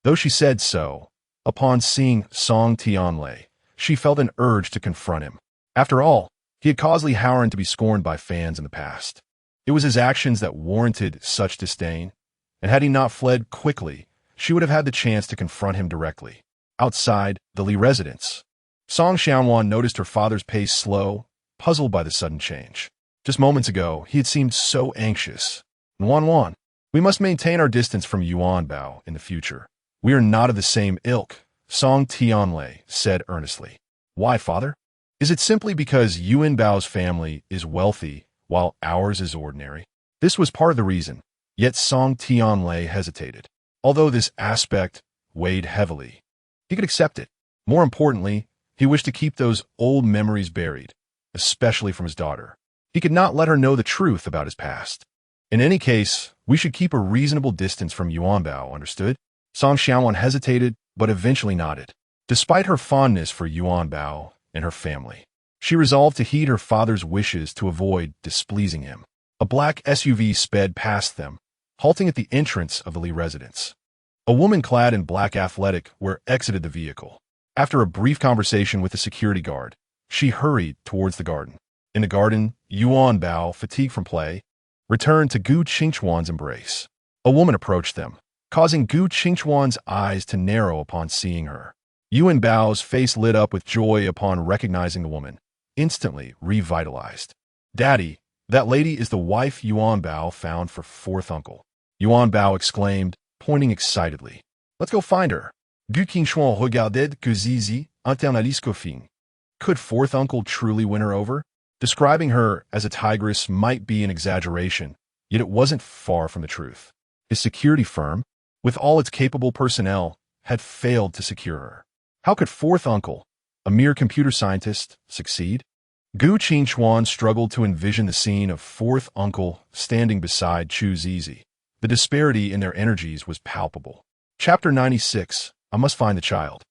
Though she said so, upon seeing Song Tianlei, she felt an urge to confront him. After all, he had caused Li Haoran to be scorned by fans in the past. It was his actions that warranted such disdain, and had he not fled quickly, she would have had the chance to confront him directly. Outside the Li residence, Song Xiaowan noticed her father's pace slow, puzzled by the sudden change. Just moments ago, he had seemed so anxious. Wan, we must maintain our distance from Yuanbao in the future. We are not of the same ilk, Song Tianlei said earnestly. Why, father? Is it simply because Yuanbao's family is wealthy while ours is ordinary? This was part of the reason, yet Song Tianlei hesitated. Although this aspect weighed heavily, he could accept it. More importantly, he wished to keep those old memories buried, especially from his daughter. He could not let her know the truth about his past. In any case, we should keep a reasonable distance from Yuanbao, understood? Song Xiaowan hesitated, but eventually nodded. Despite her fondness for Yuanbao and her family, she resolved to heed her father's wishes to avoid displeasing him. A black SUV sped past them, halting at the entrance of the Li residence. A woman clad in black athletic wear exited the vehicle. After a brief conversation with the security guard, she hurried towards the garden. In the garden, Yuanbao, fatigued from play, returned to Gu Qingchuan's embrace. A woman approached them, causing Gu Qingchuan's eyes to narrow upon seeing her. Yuanbao's face lit up with joy upon recognizing the woman, instantly revitalized. Daddy, that lady is the wife Yuanbao found for fourth uncle. Yuanbao exclaimed, pointing excitedly. Let's go find her. Gu Qingchuan regardait que Zizi, internalise coffin. Could fourth uncle truly win her over? Describing her as a tigress might be an exaggeration, yet it wasn't far from the truth. His security firm, with all its capable personnel, had failed to secure her. How could fourth uncle, a mere computer scientist, succeed? Gu Qingchuan struggled to envision the scene of fourth uncle standing beside Chu Zizi. The disparity in their energies was palpable. Chapter 96, I Must Find the Child.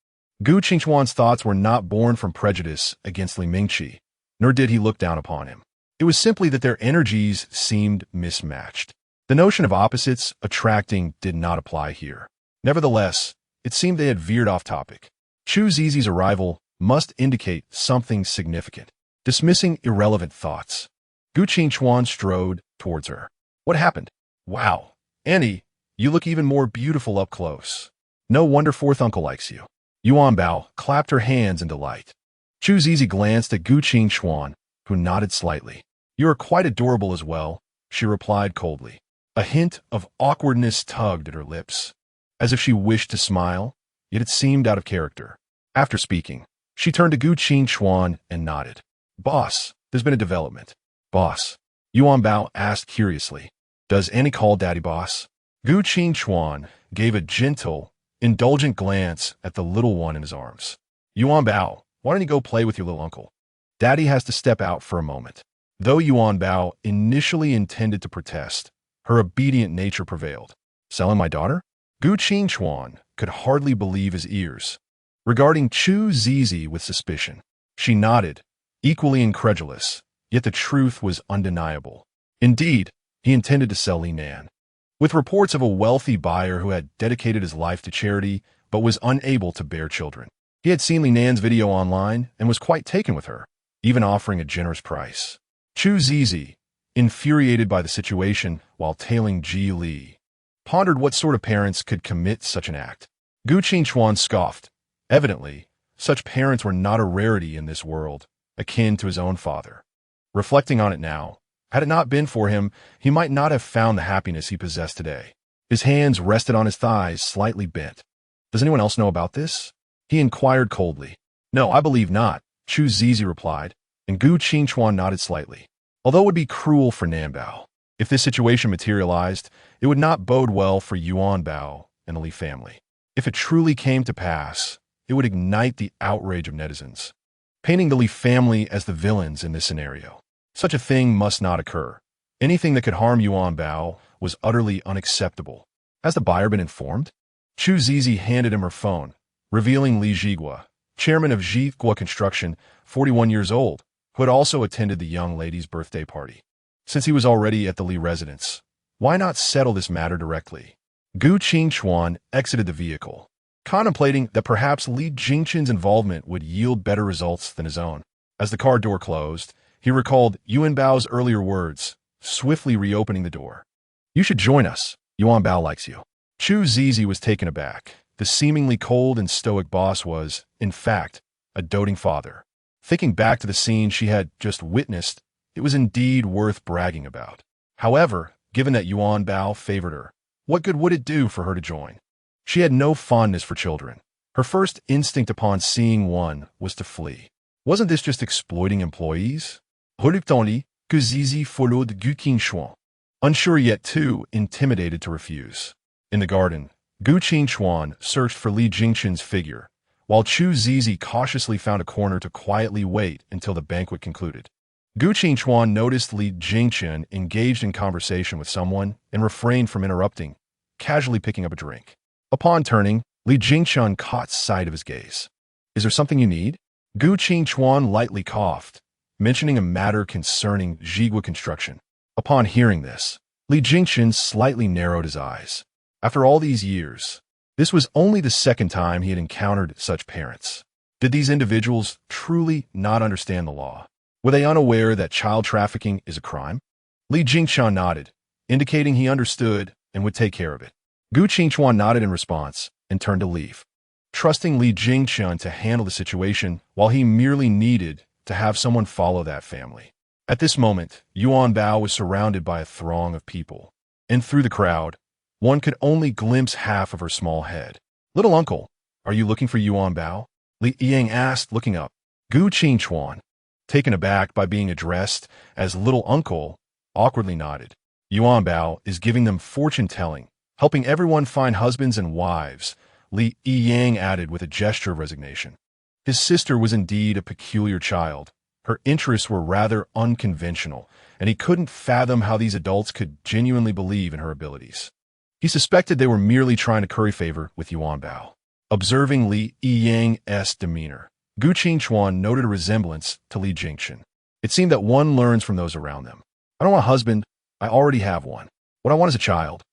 Gu Qingchuan's thoughts were not born from prejudice against Li Mingqi, nor did he look down upon him. It was simply that their energies seemed mismatched. The notion of opposites attracting did not apply here. Nevertheless, it seemed they had veered off topic. Chu Zizi's arrival must indicate something significant. Dismissing irrelevant thoughts, Gu Qingchuan strode towards her. What happened? Wow, Annie, you look even more beautiful up close. No wonder fourth uncle likes you. Yuanbao clapped her hands in delight. Chu Zizi glanced at Gu Qingchuan, who nodded slightly. You are quite adorable as well, she replied coldly. A hint of awkwardness tugged at her lips, as if she wished to smile, yet it seemed out of character. After speaking, she turned to Gu Qingchuan and nodded. Boss, there's been a development. Boss, Yuanbao asked curiously. Does Annie call Daddy boss? Gu Qingchuan gave a gentle, indulgent glance at the little one in his arms. Yuanbao, why don't you go play with your little uncle? Daddy has to step out for a moment. Though Yuanbao initially intended to protest, her obedient nature prevailed. Selling my daughter? Gu Qingchuan could hardly believe his ears. Regarding Chu Zizi with suspicion, she nodded, equally incredulous, yet the truth was undeniable. Indeed, he intended to sell Li Nan. With reports of a wealthy buyer who had dedicated his life to charity but was unable to bear children. He had seen Li Nan's video online and was quite taken with her, even offering a generous price. Chu Zizi, infuriated by the situation while tailing Ji Li, pondered what sort of parents could commit such an act. Gu Qingchuan scoffed. Evidently, Such parents were not a rarity in this world, akin to his own father. Reflecting on it now, had it not been for him, he might not have found the happiness he possessed today. His hands rested on his thighs, slightly bent. Does anyone else know about this? He inquired coldly. No, I believe not, Chu Zizi replied, and Gu Qingchuan nodded slightly. Although it would be cruel for Nanbao, if this situation materialized, it would not bode well for Yuanbao and the Li family. If it truly came to pass, it would ignite the outrage of netizens, painting the Li family as the villains in this scenario. Such a thing must not occur. Anything that could harm Yuanbao was utterly unacceptable. Has the buyer been informed? Chu Zizi handed him her phone, revealing Li Jigua, chairman of Jigua Construction, 41 years old, who had also attended the young lady's birthday party. Since he was already at the Li residence, why not settle this matter directly? Gu Qingchuan exited the vehicle, contemplating that perhaps Li Jingchen's involvement would yield better results than his own. As the car door closed, he recalled Yuanbao's earlier words, swiftly reopening the door. You should join us. Yuanbao likes you. Chu Zizi was taken aback. The seemingly cold and stoic boss was, in fact, a doting father. Thinking back to the scene she had just witnessed, it was indeed worth bragging about. However, given that Yuanbao favored her, what good would it do for her to join? She had no fondness for children. Her first instinct upon seeing one was to flee. Wasn't this just exploiting employees? Reluctantly, Gu Zizi followed Gu Qingchuan, unsure yet too intimidated to refuse. In the garden, Gu Qingchuan searched for Li Jingchen's figure, while Chu Zizi cautiously found a corner to quietly wait until the banquet concluded. Gu Qingchuan noticed Li Jingchen engaged in conversation with someone and refrained from interrupting, casually picking up a drink. Upon turning, Li Jingchen caught sight of his gaze. Is there something you need? Gu Qingchuan lightly coughed, mentioning a matter concerning Jigua Construction. Upon hearing this, Li Jingchen slightly narrowed his eyes. After all these years, this was only the second time he had encountered such parents. Did these individuals truly not understand the law? Were they unaware that child trafficking is a crime? Li Jingchen nodded, indicating he understood and would take care of it. Gu Qingchuan nodded in response and turned to leave, trusting Li Jingchen to handle the situation while he merely needed to have someone follow that family. At this moment, Yuanbao was surrounded by a throng of people, and through the crowd, one could only glimpse half of her small head. Little uncle, are you looking for Yuanbao? Li Yang asked, looking up. Gu Qingchuan, taken aback by being addressed as little uncle, awkwardly nodded. Yuanbao is giving them fortune-telling, helping everyone find husbands and wives, Li Yang added with a gesture of resignation. His sister was indeed a peculiar child. Her interests were rather unconventional, and he couldn't fathom how these adults could genuinely believe in her abilities. He suspected they were merely trying to curry favor with Yuanbao. Observing Li Yang's demeanor, Gu Qingchuan noted a resemblance to Li Jingchen. It seemed that one learns from those around them. I don't want a husband. I already have one. What I want is a child.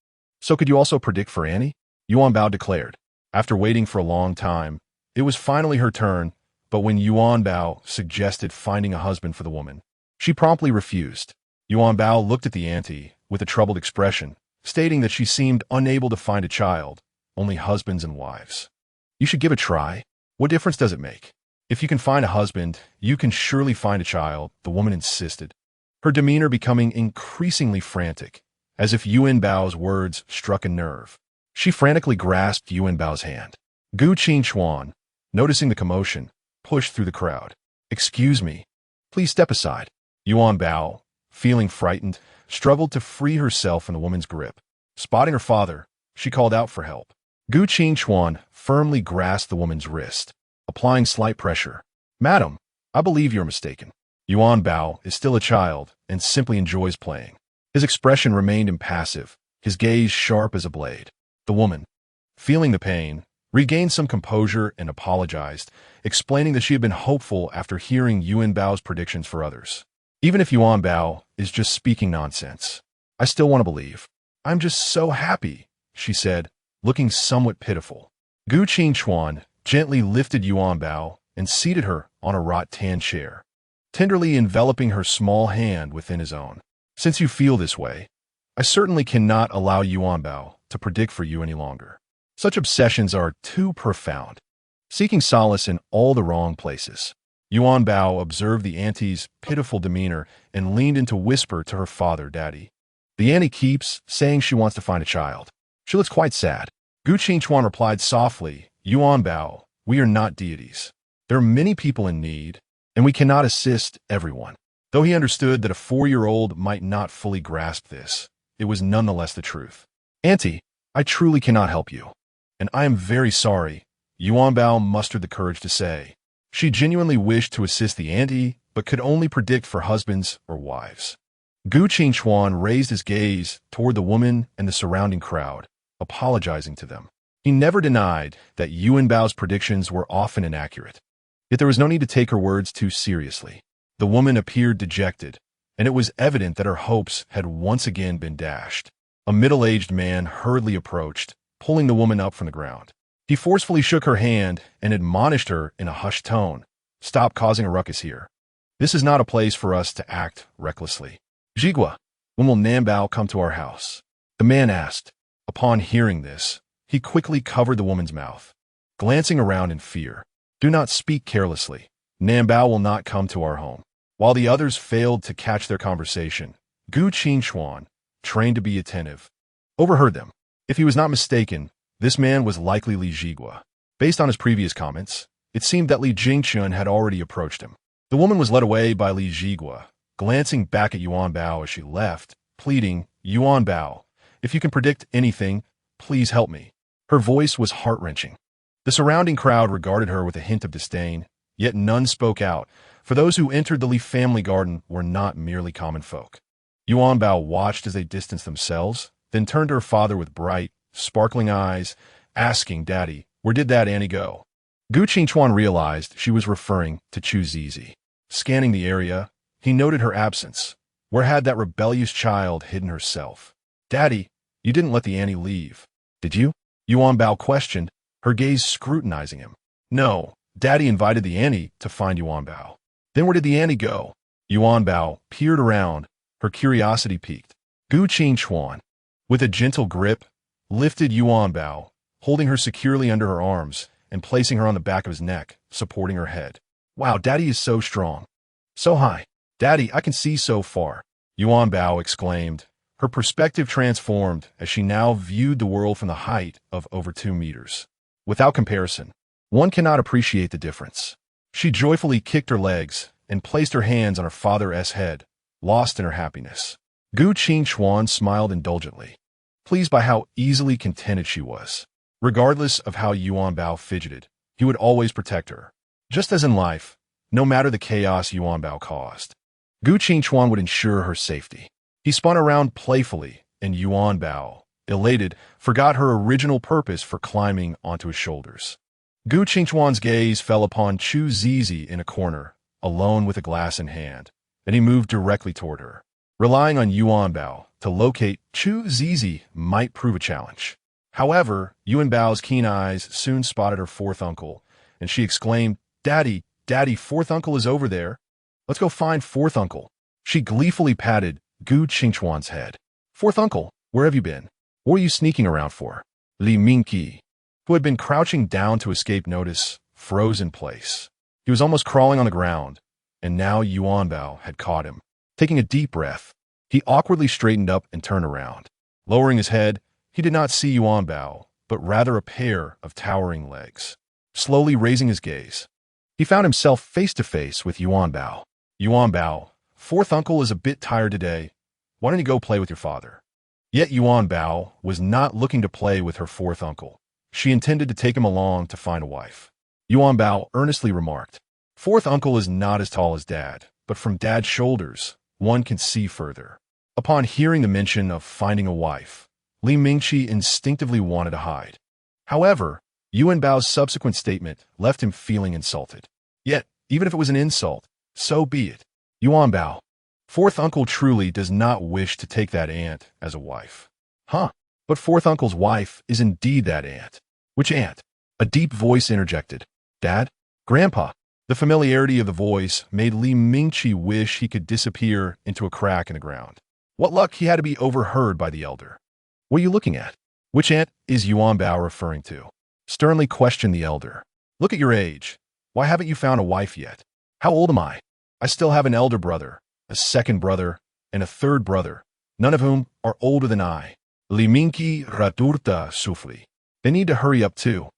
So could you also predict for Annie? Yuanbao declared. After waiting for a long time, it was finally her turn, but when Yuanbao suggested finding a husband for the woman, she promptly refused. Yuanbao looked at the auntie with a troubled expression, stating that she seemed unable to find a child, only husbands and wives. You should give it a try. What difference does it make? If you can find a husband, you can surely find a child, the woman insisted, her demeanor becoming increasingly frantic, as if Yuanbao's words struck a nerve. She frantically grasped Yuanbao's hand. Gu Qingchuan, noticing the commotion, pushed through the crowd. Excuse me. Please step aside. Yuanbao, feeling frightened, struggled to free herself from the woman's grip. Spotting her father, she called out for help. Gu Qingchuan firmly grasped the woman's wrist, applying slight pressure. Madam, I believe you're mistaken. Yuanbao is still a child and simply enjoys playing. His expression remained impassive, his gaze sharp as a blade. The woman, feeling the pain, regained some composure and apologized, explaining that she had been hopeful after hearing Yuanbao's predictions for others. Even if Yuanbao is just speaking nonsense, I still want to believe. I'm just so happy, she said, looking somewhat pitiful. Gu Qingchuan gently lifted Yuanbao and seated her on a rattan chair, tenderly enveloping her small hand within his own. Since you feel this way, I certainly cannot allow Yuanbao to predict for you any longer. Such obsessions are too profound. seeking solace in all the wrong places. Yuanbao observed the auntie's pitiful demeanor and leaned in to whisper to her father, Daddy. The auntie keeps saying she wants to find a child. She looks quite sad. Gu Qingchuan replied softly, Yuanbao, we are not deities. There are many people in need, and we cannot assist everyone. Though he understood that a 4-year-old might not fully grasp this, it was nonetheless the truth. Auntie, I truly cannot help you. And I am very sorry, Yuanbao mustered the courage to say. She genuinely wished to assist the auntie, but could only predict for husbands or wives. Gu Qingchuan raised his gaze toward the woman and the surrounding crowd, apologizing to them. He never denied that Yuanbao's predictions were often inaccurate. Yet there was no need to take her words too seriously. The woman appeared dejected, and it was evident that her hopes had once again been dashed. A middle-aged man hurriedly approached, pulling the woman up from the ground. He forcefully shook her hand and admonished her in a hushed tone. Stop causing a ruckus here. This is not a place for us to act recklessly. Jigua, when will Nanbao come to our house? The man asked. Upon hearing this, he quickly covered the woman's mouth, glancing around in fear. Do not speak carelessly. Nanbao will not come to our home. While the others failed to catch their conversation, Gu Qingchuan, trained to be attentive, overheard them. If he was not mistaken, this man was likely Li Jigua. Based on his previous comments, it seemed that Li Jingchun had already approached him. The woman was led away by Li Jigua, glancing back at Yuanbao as she left, pleading, Yuanbao, if you can predict anything, please help me. Her voice was heart-wrenching. The surrounding crowd regarded her with a hint of disdain, yet none spoke out, for those who entered the Li family garden were not merely common folk. Yuanbao watched as they distanced themselves, then turned to her father with bright, sparkling eyes, asking, Daddy, where did that Annie go? Gu Qingchuan realized she was referring to Chu Zizi. Scanning the area, he noted her absence. Where had that rebellious child hidden herself? Daddy, you didn't let the Annie leave, did you? Yuanbao questioned, her gaze scrutinizing him. No, Daddy invited the Annie to find Yuanbao. Then where did the Annie go? Yuanbao peered around, her curiosity piqued. Gu Qingchuan, with a gentle grip, lifted Yuanbao, holding her securely under her arms and placing her on the back of his neck, supporting her head. Wow, Daddy is so strong. So high. Daddy, I can see so far. Yuanbao exclaimed, her perspective transformed as she now viewed the world from the height of over 2 meters. Without comparison, one cannot appreciate the difference. She joyfully kicked her legs and placed her hands on her father's head, lost in her happiness. Gu Qingchuan smiled indulgently, pleased by how easily contented she was. Regardless of how Yuanbao fidgeted, he would always protect her. Just as in life, no matter the chaos Yuanbao caused, Gu Qingchuan would ensure her safety. He spun around playfully, and Yuanbao, elated, forgot her original purpose for climbing onto his shoulders. Gu Qingchuan's gaze fell upon Chu Zizi in a corner, alone with a glass in hand, and he moved directly toward her. Relying on Yuanbao to locate Chu Zizi might prove a challenge. However, Yuanbao's keen eyes soon spotted her fourth uncle, and she exclaimed, Daddy, Daddy, fourth uncle is over there. Let's go find fourth uncle. She gleefully patted Gu Qingchuan's head. Fourth uncle, where have you been? What are you sneaking around for? Li Mingqi, who had been crouching down to escape notice, froze in place. He was almost crawling on the ground, and now Yuanbao had caught him. Taking a deep breath, he awkwardly straightened up and turned around. Lowering his head, he did not see Yuanbao, but rather a pair of towering legs. Slowly raising his gaze, he found himself face to face with Yuanbao. Yuanbao, fourth uncle is a bit tired today. Why don't you go play with your father? Yet Yuanbao was not looking to play with her fourth uncle. She intended to take him along to find a wife. Yuanbao earnestly remarked, fourth uncle is not as tall as Dad, but from Dad's shoulders, one can see further. Upon hearing the mention of finding a wife, Li Mingqi instinctively wanted to hide. However, Yuanbao's subsequent statement left him feeling insulted. Yet, even if it was an insult, so be it. Yuanbao, fourth uncle truly does not wish to take that aunt as a wife. Huh, but fourth uncle's wife is indeed that aunt. Which aunt? A deep voice interjected. Dad? Grandpa? The familiarity of the voice made Li Mingqi wish he could disappear into a crack in the ground. What luck he had to be overheard by the elder. What are you looking at? Which aunt is Yuanbao referring to? Sternly questioned the elder. Look at your age. Why haven't you found a wife yet? How old am I? I still have an elder brother, a second brother, and a third brother, none of whom are older than I. Liminki radurta sufli. They need to hurry up too.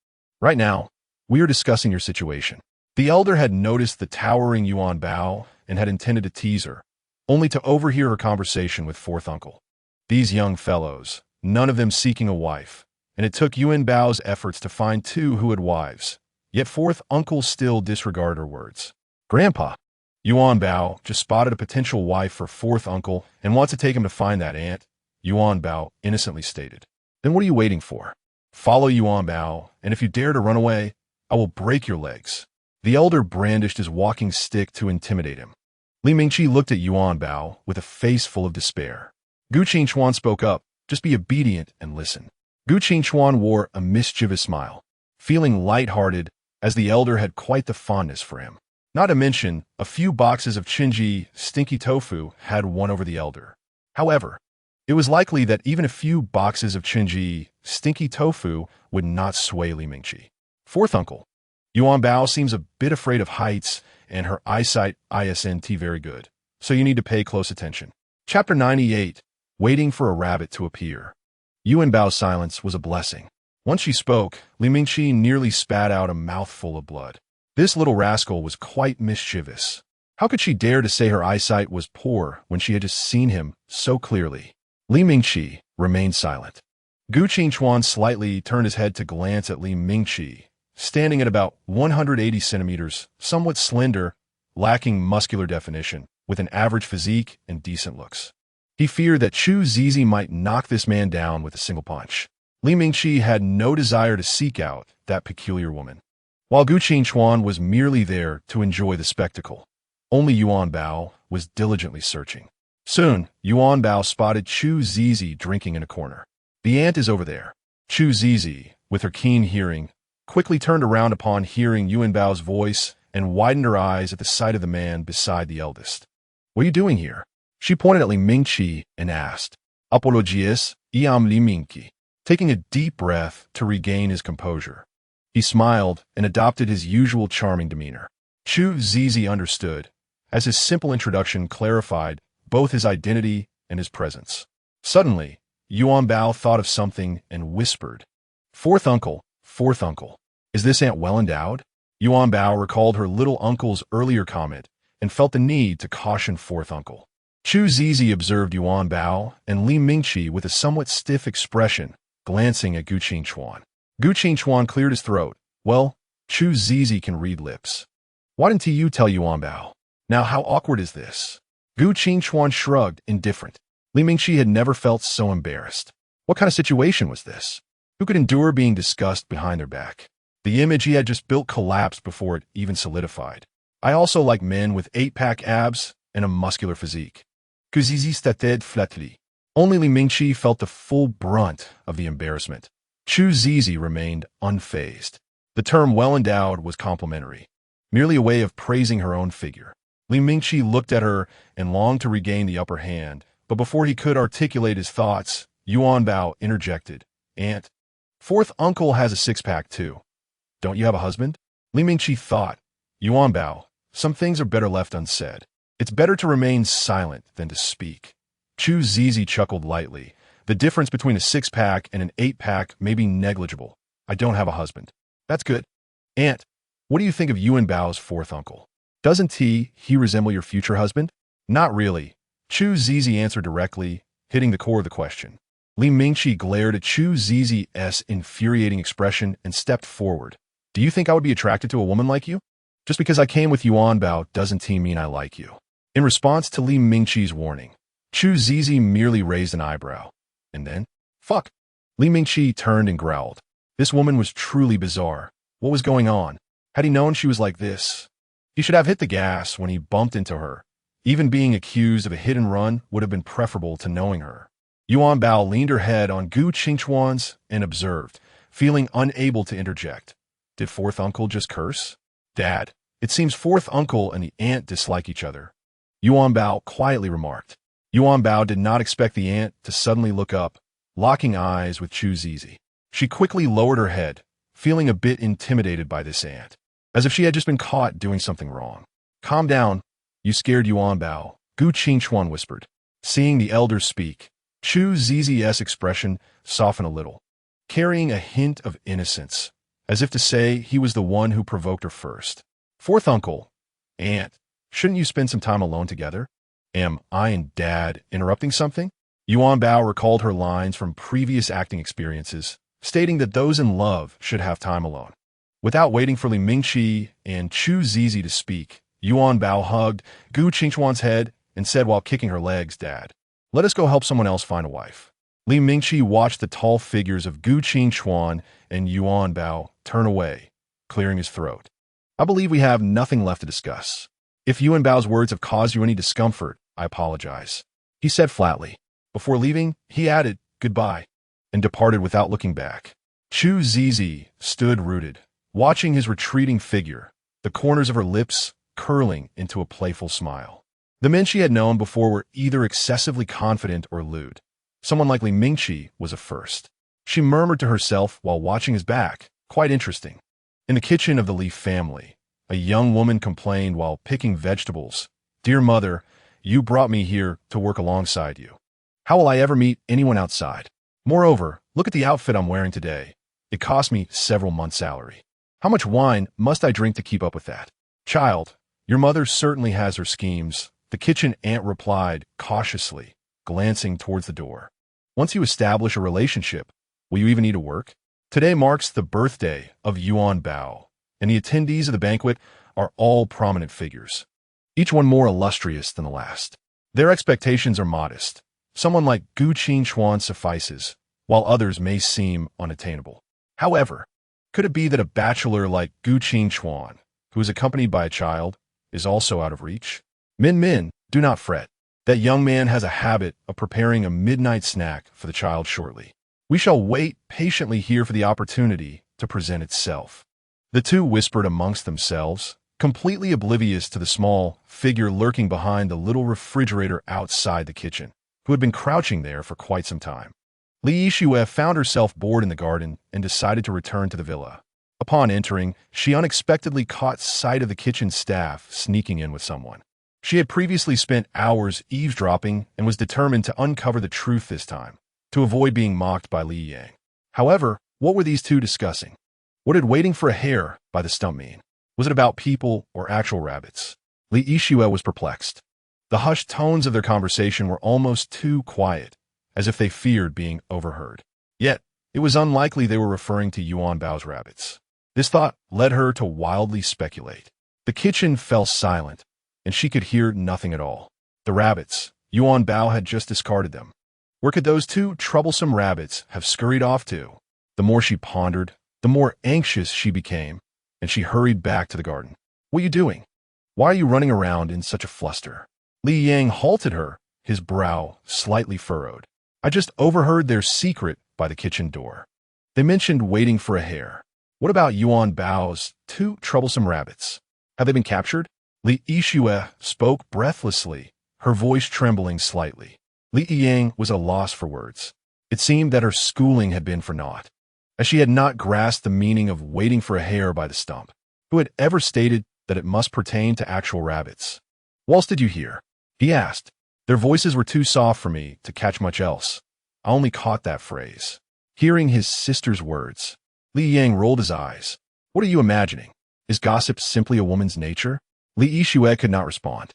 Right now, we are discussing your situation. The elder had noticed the towering Yuanbao and had intended to tease her, only to overhear her conversation with fourth uncle. These young fellows, none of them seeking a wife, and it took Yuanbao's efforts to find two who had wives. Yet fourth uncle still disregarded her words. Grandpa, Yuanbao just spotted a potential wife for fourth uncle and wants to take him to find that aunt, Yuanbao innocently stated. Then what are you waiting for? Follow Yuanbao, and if you dare to run away, I will break your legs. The elder brandished his walking stick to intimidate him. Li Mingqi looked at Yuanbao with a face full of despair. Gu Qingchuan spoke up, just be obedient and listen. Gu Qingchuan wore a mischievous smile, feeling light-hearted as the elder had quite the fondness for him. Not to mention, a few boxes of Qingji stinky tofu had won over the elder. However, it was likely that even a few boxes of Qingji stinky tofu would not sway Li Mingqi. Fourth uncle, Yuanbao seems a bit afraid of heights, and her eyesight isn't very good, so you need to pay close attention. Chapter 98, Waiting for a Rabbit to Appear. Yuanbao's silence was a blessing. Once she spoke, Li Mingqi nearly spat out a mouthful of blood. This little rascal was quite mischievous. How could she dare to say her eyesight was poor when she had just seen him so clearly? Li Mingqi remained silent. Gu Qingchuan slightly turned his head to glance at Li Mingqi, standing at about 180 centimeters, somewhat slender, lacking muscular definition, with an average physique and decent looks. He feared that Chu Zizi might knock this man down with a single punch. Li Mingqi had no desire to seek out that peculiar woman, while Gu Qingchuan was merely there to enjoy the spectacle. Only Yuanbao was diligently searching. Soon, Yuanbao spotted Chu Zizi drinking in a corner. The aunt is over there. Chu Zizi, with her keen hearing, quickly turned around upon hearing Yuanbao's voice and widened her eyes at the sight of the man beside the eldest. What are you doing here? She pointed at Li Mingqi and asked, Apologies, iam Li Mingqi, taking a deep breath to regain his composure. He smiled and adopted his usual charming demeanor. Chu Zizi understood, as his simple introduction clarified both his identity and his presence. Suddenly, Yuanbao thought of something and whispered, Fourth uncle, is this aunt well endowed? Yuanbao recalled her little uncle's earlier comment and felt the need to caution fourth uncle. Chu Zizi observed Yuanbao and Li Mingqi with a somewhat stiff expression, glancing at Gu Qingchuan. Gu Qingchuan cleared his throat. Well, Chu Zizi can read lips. Why didn't you tell Yuanbao? Now how awkward is this? Gu Qingchuan shrugged, indifferent. Li Mingqi had never felt so embarrassed. What kind of situation was this? Who could endure being discussed behind their back? The image he had just built collapsed before it even solidified. I also like men with 8-pack abs and a muscular physique. Que zizistat flatly. Only Li Mingqi felt the full brunt of the embarrassment. Chu Zizi remained unfazed. The term well-endowed was complimentary, merely a way of praising her own figure. Li Mingqi looked at her and longed to regain the upper hand, but before he could articulate his thoughts, Yuanbao interjected. Aunt, fourth uncle has a 6-pack too. Don't you have a husband? Li Mingqi thought. Yuanbao, some things are better left unsaid. It's better to remain silent than to speak. Chu Zizi chuckled lightly. The difference between a 6-pack and an 8-pack may be negligible. I don't have a husband. That's good. Aunt, what do you think of Yuanbao's fourth uncle? Doesn't he resemble your future husband? Not really. Chu Zizi answered directly, hitting the core of the question. Li Mingqi glared at Chu Zizi's infuriating expression and stepped forward. Do you think I would be attracted to a woman like you? Just because I came with Yuanbao doesn't mean I like you. In response to Li Mingqi's warning, Chu Zizi merely raised an eyebrow. And then, fuck. Li Mingqi turned and growled. This woman was truly bizarre. What was going on? Had he known she was like this? He should have hit the gas when he bumped into her. Even being accused of a hit and run would have been preferable to knowing her. Yuanbao leaned her head on Gu Qingchuan's and observed, feeling unable to interject. Did fourth uncle just curse? Dad, it seems fourth uncle and the aunt dislike each other. Yuanbao quietly remarked. Yuanbao did not expect the aunt to suddenly look up, locking eyes with Chu Zizi. She quickly lowered her head, feeling a bit intimidated by this aunt, as if she had just been caught doing something wrong. "Calm down, you scared Yuanbao," Gu Qingchuan whispered. Seeing the elders speak, Chu Zz's expression softened a little, carrying a hint of innocence, as if to say he was the one who provoked her first. "Fourth uncle, aunt, shouldn't you spend some time alone together? Am I and Dad interrupting something?" Yuanbao recalled her lines from previous acting experiences, stating that those in love should have time alone. Without waiting for Li Mingqi and Chu Zizi to speak, Yuanbao hugged Gu Qingchuan's head and said while kicking her legs, "Dad, let us go help someone else find a wife." Li Mingqi watched the tall figures of Gu Qingchuan and Yuanbao turn away, clearing his throat. "I believe we have nothing left to discuss. If Yuanbao's words have caused you any discomfort, I apologize," he said flatly. Before leaving, he added, "Goodbye," and departed without looking back. Chu Zizi stood rooted, watching his retreating figure, the corners of her lips curling into a playful smile. The men she had known before were either excessively confident or lewd. Someone like Li Mingqi was a first. She murmured to herself while watching his back, "Quite interesting." In the kitchen of the Li family, a young woman complained while picking vegetables, "Dear mother, you brought me here to work alongside you. How will I ever meet anyone outside? Moreover, look at the outfit I'm wearing today. It cost me several months' salary. How much wine must I drink to keep up with that?" "Child, your mother certainly has her schemes," the kitchen aunt replied cautiously, glancing towards the door. "Once you establish a relationship, will you even need to work?" Today marks the birthday of Yuanbao, and the attendees of the banquet are all prominent figures, each one more illustrious than the last. Their expectations are modest. Someone like Gu Qingchuan suffices, while others may seem unattainable. However, could it be that a bachelor like Gu Qingchuan, who is accompanied by a child, is also out of reach? Min, do not fret. That young man has a habit of preparing a midnight snack for the child shortly. We shall wait patiently here for the opportunity to present itself. The two whispered amongst themselves, completely oblivious to the small figure lurking behind the little refrigerator outside the kitchen, who had been crouching there for quite some time. Li Yixue found herself bored in the garden and decided to return to the villa. Upon entering, she unexpectedly caught sight of the kitchen staff sneaking in with someone. She had previously spent hours eavesdropping and was determined to uncover the truth this time, to avoid being mocked by Li Yang. However, what were these two discussing? What did waiting for a hare by the stump mean? Was it about people or actual rabbits? Li Yixue was perplexed. The hushed tones of their conversation were almost too quiet, as if they feared being overheard. Yet, it was unlikely they were referring to Yuanbao's rabbits. This thought led her to wildly speculate. The kitchen fell silent, and she could hear nothing at all. The rabbits, Yuanbao had just discarded them. Where could those two troublesome rabbits have scurried off to? The more she pondered, the more anxious she became, and she hurried back to the garden. "What are you doing? Why are you running around in such a fluster?" Li Yang halted her, his brow slightly furrowed. "I just overheard their secret by the kitchen door. They mentioned waiting for a hare. What about Yuanbao's two troublesome rabbits? Have they been captured?" Li Yixue spoke breathlessly, her voice trembling slightly. Li Yang was at a loss for words. It seemed that her schooling had been for naught, as she had not grasped the meaning of waiting for a hare by the stump. Who had ever stated that it must pertain to actual rabbits? "What else did you hear?" he asked. Their voices were too soft for me to catch much else. I only caught that phrase. Hearing his sister's words, Li Yang rolled his eyes. "What are you imagining? Is gossip simply a woman's nature?" Li Yixue could not respond.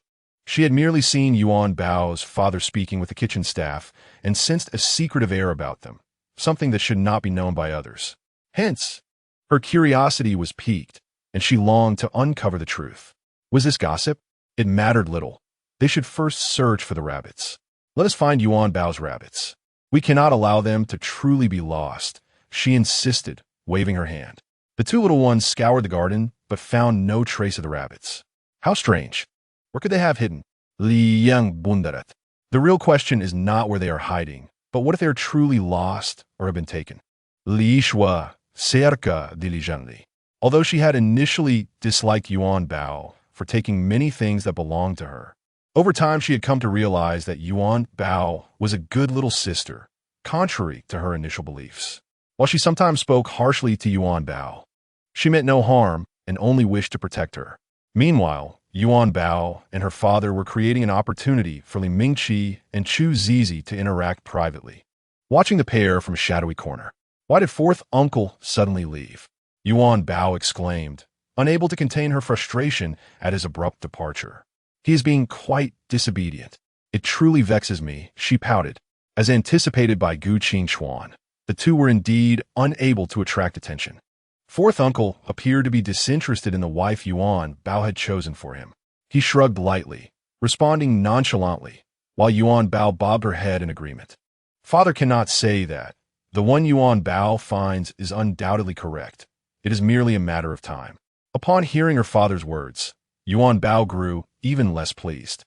She had merely seen Yuanbao's father speaking with the kitchen staff and sensed a secretive air about them, something that should not be known by others. Hence, her curiosity was piqued, and she longed to uncover the truth. Was this gossip? It mattered little. They should first search for the rabbits. "Let us find Yuanbao's rabbits. We cannot allow them to truly be lost," she insisted, waving her hand. The two little ones scoured the garden, but found no trace of the rabbits. How strange. Where could they have hidden? Li Yang bundaret. The real question is not where they are hiding, but what if they are truly lost or have been taken? Li Yixue cerca diligently. Although she had initially disliked Yuanbao for taking many things that belonged to her, over time she had come to realize that Yuanbao was a good little sister, contrary to her initial beliefs. While she sometimes spoke harshly to Yuanbao, she meant no harm and only wished to protect her. Meanwhile, Yuanbao and her father were creating an opportunity for Li Mingqi and Chu Zizi to interact privately. Watching the pair from a shadowy corner, "Why did fourth uncle suddenly leave?" Yuanbao exclaimed, unable to contain her frustration at his abrupt departure. "He is being quite disobedient. It truly vexes me," she pouted. As anticipated by Gu Qingchuan, the two were indeed unable to attract attention. Fourth uncle appeared to be disinterested in the wife Yuan Bao had chosen for him. He shrugged lightly, responding nonchalantly, while Yuan Bao bobbed her head in agreement. "Father cannot say that. The one Yuan Bao finds is undoubtedly correct. It is merely a matter of time." Upon hearing her father's words, Yuan Bao grew even less pleased.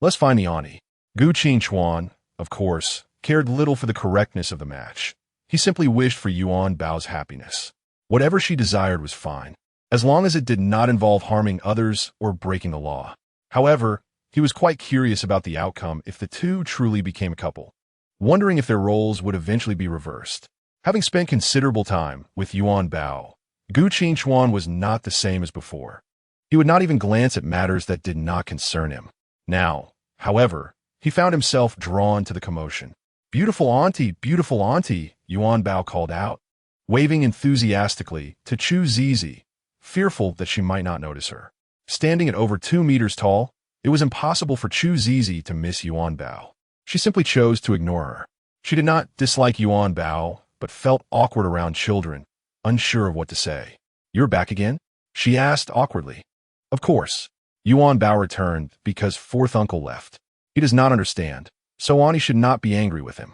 Let's find the Ani. Gu Qingchuan, of course, cared little for the correctness of the match. He simply wished for Yuan Bao's happiness. Whatever she desired was fine, as long as it did not involve harming others or breaking the law. However, he was quite curious about the outcome if the two truly became a couple, wondering if their roles would eventually be reversed. Having spent considerable time with Yuan Bao, Gu Qingchuan was not the same as before. He would not even glance at matters that did not concern him. Now, however, he found himself drawn to the commotion. Beautiful auntie, Yuan Bao called out, waving enthusiastically to Chu Zizi, fearful that she might not notice her. Standing at over 2 meters tall, it was impossible for Chu Zizi to miss Yuan Bao. She simply chose to ignore her. She did not dislike Yuan Bao, but felt awkward around children, unsure of what to say. "You're back again?" she asked awkwardly. "Of course." Yuan Bao returned because fourth uncle left. He does not understand, so Ani should not be angry with him.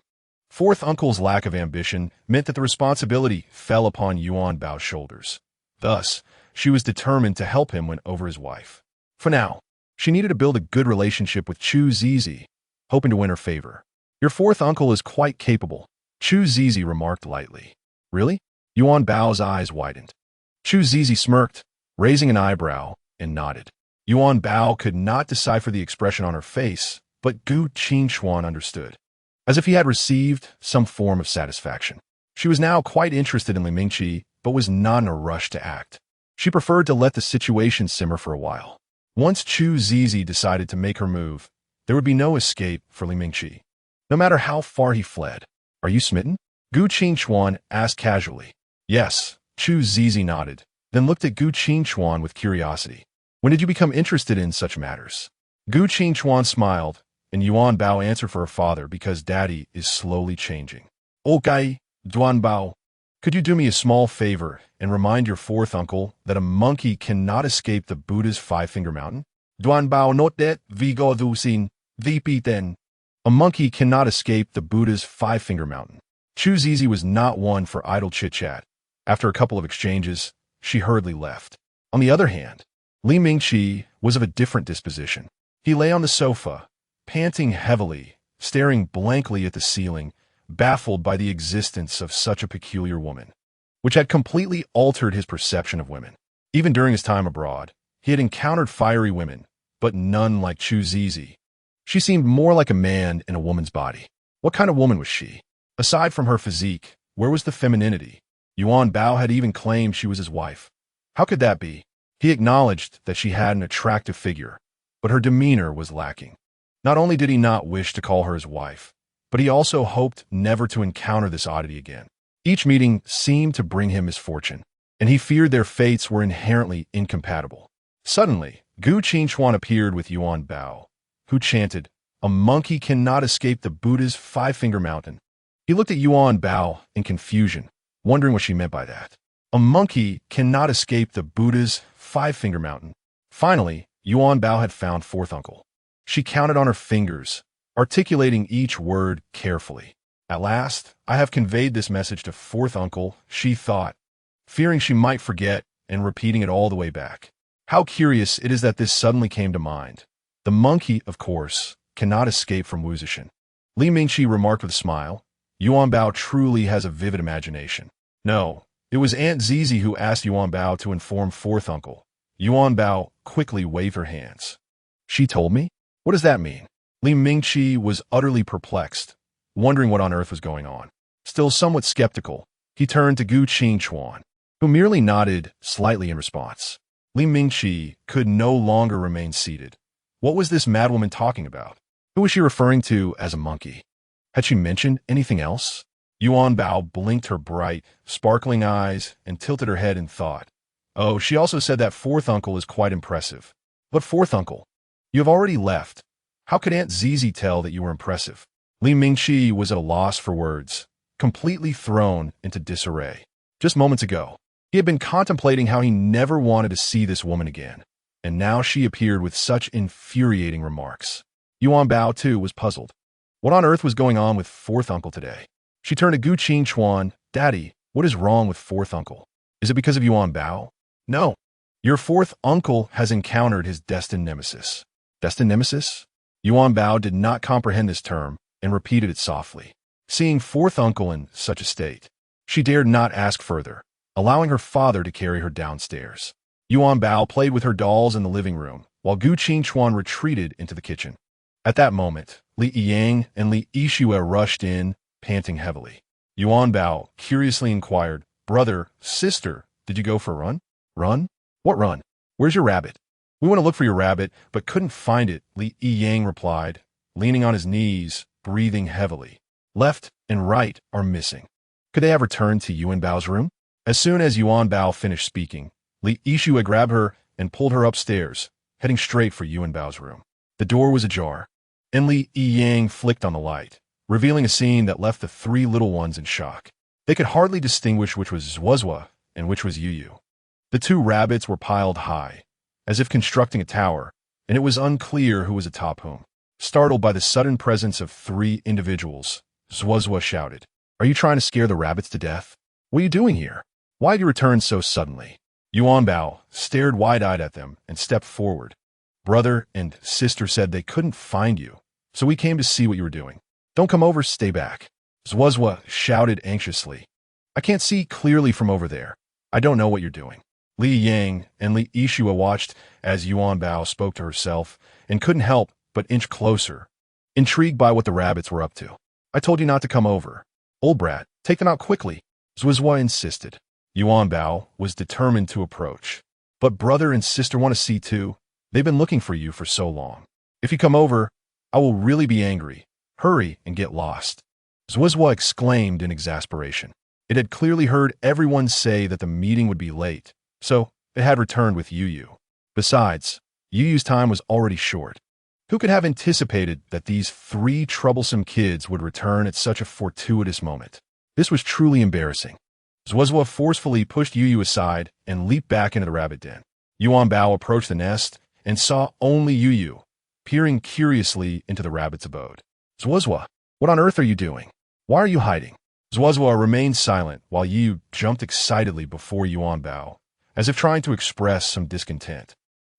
Fourth uncle's lack of ambition meant that the responsibility fell upon Yuan Bao's shoulders. Thus, she was determined to help him win over his wife. For now, she needed to build a good relationship with Chu Zizi, hoping to win her favor. "Your fourth uncle is quite capable," Chu Zizi remarked lightly. "Really?" Yuan Bao's eyes widened. Chu Zizi smirked, raising an eyebrow, and nodded. Yuan Bao could not decipher the expression on her face, but Gu Qingchuan understood, as if he had received some form of satisfaction. She was now quite interested in Li Mingqi, but was not in a rush to act. She preferred to let the situation simmer for a while. Once Chu Zizi decided to make her move, there would be no escape for Li Mingqi, no matter how far he fled. "Are you smitten?" Gu Qingchuan asked casually. "Yes," Chu Zizi nodded, then looked at Gu Qingchuan with curiosity. "When did you become interested in such matters?" Gu Qingchuan smiled, and Yuan Bao answered for her father because daddy is slowly changing. "Okay, Yuanbao, could you do me a small favor and remind your fourth uncle that a monkey cannot escape the Buddha's five-finger mountain?" Yuanbao noted vigo dusin, vipiten. A monkey cannot escape the Buddha's five-finger mountain. Chu Zizi was not one for idle chit-chat. After a couple of exchanges, she hurriedly left. On the other hand, Li Mingqi was of a different disposition. He lay on the sofa, panting heavily, staring blankly at the ceiling, baffled by the existence of such a peculiar woman, which had completely altered his perception of women. Even during his time abroad, he had encountered fiery women, but none like Chu Zizi. She seemed more like a man in a woman's body. What kind of woman was she? Aside from her physique, where was the femininity? Yuan Bao had even claimed she was his wife. How could that be? He acknowledged that she had an attractive figure, but her demeanor was lacking. Not only did he not wish to call her his wife, but he also hoped never to encounter this oddity again. Each meeting seemed to bring him misfortune, and he feared their fates were inherently incompatible. Suddenly, Gu Qingchuan appeared with Yuan Bao, who chanted, "A monkey cannot escape the Buddha's five-finger mountain." He looked at Yuan Bao in confusion, wondering what she meant by that. A monkey cannot escape the Buddha's five-finger mountain. Finally, Yuan Bao had found fourth uncle. She counted on her fingers, articulating each word carefully. "At last, I have conveyed this message to fourth uncle," she thought, fearing she might forget and repeating it all the way back. How curious it is that this suddenly came to mind. The monkey, of course, cannot escape from Wuzishan. Li Mingqi remarked with a smile, "Yuan Bao truly has a vivid imagination." No, it was Aunt Zizi who asked Yuan Bao to inform fourth uncle. Yuan Bao quickly waved her hands. "She told me? What does that mean?" Li Mingqi was utterly perplexed, wondering what on earth was going on. Still somewhat skeptical, He turned to Gu Qingchuan, who merely nodded slightly in response. Li Mingqi could no longer remain seated. What was this madwoman talking about? Who was she referring to as a monkey? Had she mentioned anything else? Yuanbao blinked her bright, sparkling eyes and tilted her head in thought. Oh, she also said that fourth uncle is quite impressive. But fourth uncle? You have already left. How could Aunt Zizi tell that you were impressive? Li Mingqi was at a loss for words, completely thrown into disarray. Just moments ago, he had been contemplating how he never wanted to see this woman again, and now she appeared with such infuriating remarks. Yuanbao, too, was puzzled. What on earth was going on with fourth uncle today? She turned to Gu Qingchuan. Daddy, what is wrong with fourth uncle? Is it because of Yuanbao? No. Your fourth uncle has encountered his destined nemesis. Destined nemesis? Yuanbao did not comprehend this term and repeated it softly. Seeing fourth uncle in such a state, she dared not ask further, allowing her father to carry her downstairs. Yuanbao played with her dolls in the living room, while Gu Qingchuan retreated into the kitchen. At that moment, Li Yang and Li Yixue rushed in, panting heavily. Yuanbao curiously inquired, Brother, sister, did you go for a run? Run? What run? Where's your rabbit? We want to look for your rabbit, but couldn't find it, Li Yang replied, leaning on his knees, breathing heavily. Left and right are missing. Could they have returned to Yuanbao's room? As soon as Yuanbao finished speaking, Li Yixue grabbed her and pulled her upstairs, heading straight for Yuanbao's room. The door was ajar, and Li Yang flicked on the light, revealing a scene that left the three little ones in shock. They could hardly distinguish which was Zhuozhua and which was Yuyu. The two rabbits were piled high, as if constructing a tower, and it was unclear who was atop whom. Startled by the sudden presence of three individuals, Zhuozhua shouted, Are you trying to scare the rabbits to death? What are you doing here? Why did you return so suddenly? Yuanbao stared wide-eyed at them and stepped forward. Brother and sister said they couldn't find you, so we came to see what you were doing. Don't come over, stay back. Zhuozhua shouted anxiously. I can't see clearly from over there. I don't know what you're doing. Li Yang and Li Yixue watched as Yuanbao spoke to herself and couldn't help but inch closer, intrigued by what the rabbits were up to. I told you not to come over. Old brat, take them out quickly, Zhuozhua insisted. Yuanbao was determined to approach. But brother and sister want to see too. They've been looking for you for so long. If you come over, I will really be angry. Hurry and get lost. Zhuozhua exclaimed in exasperation. It had clearly heard everyone say that the meeting would be late, so it had returned with Yuyu. Besides, Yuyu's time was already short. Who could have anticipated that these three troublesome kids would return at such a fortuitous moment? This was truly embarrassing. Zhuozhua forcefully pushed Yuyu aside and leaped back into the rabbit den. Yuanbao approached the nest and saw only Yuyu, peering curiously into the rabbit's abode. Zhuozhua, what on earth are you doing? Why are you hiding? Zhuozhua remained silent while Yuyu jumped excitedly before Yuanbao, as if trying to express some discontent.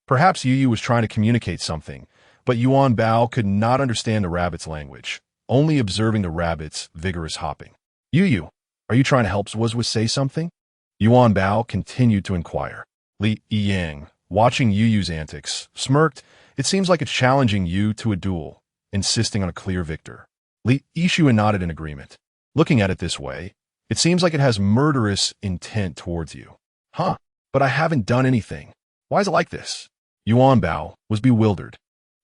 Perhaps Yuyu was trying to communicate something, but Yuanbao could not understand the rabbit's language, only observing the rabbit's vigorous hopping. Yuyu, are you trying to help Zhuozhua say something? Yuanbao continued to inquire. Li Yang, watching Yuyu's antics, smirked. It seems like it's challenging you to a duel, insisting on a clear victor. Li Yixue nodded in agreement. Looking at it this way, it seems like it has murderous intent towards you. Huh, but I haven't done anything. Why is it like this? Yuanbao was bewildered.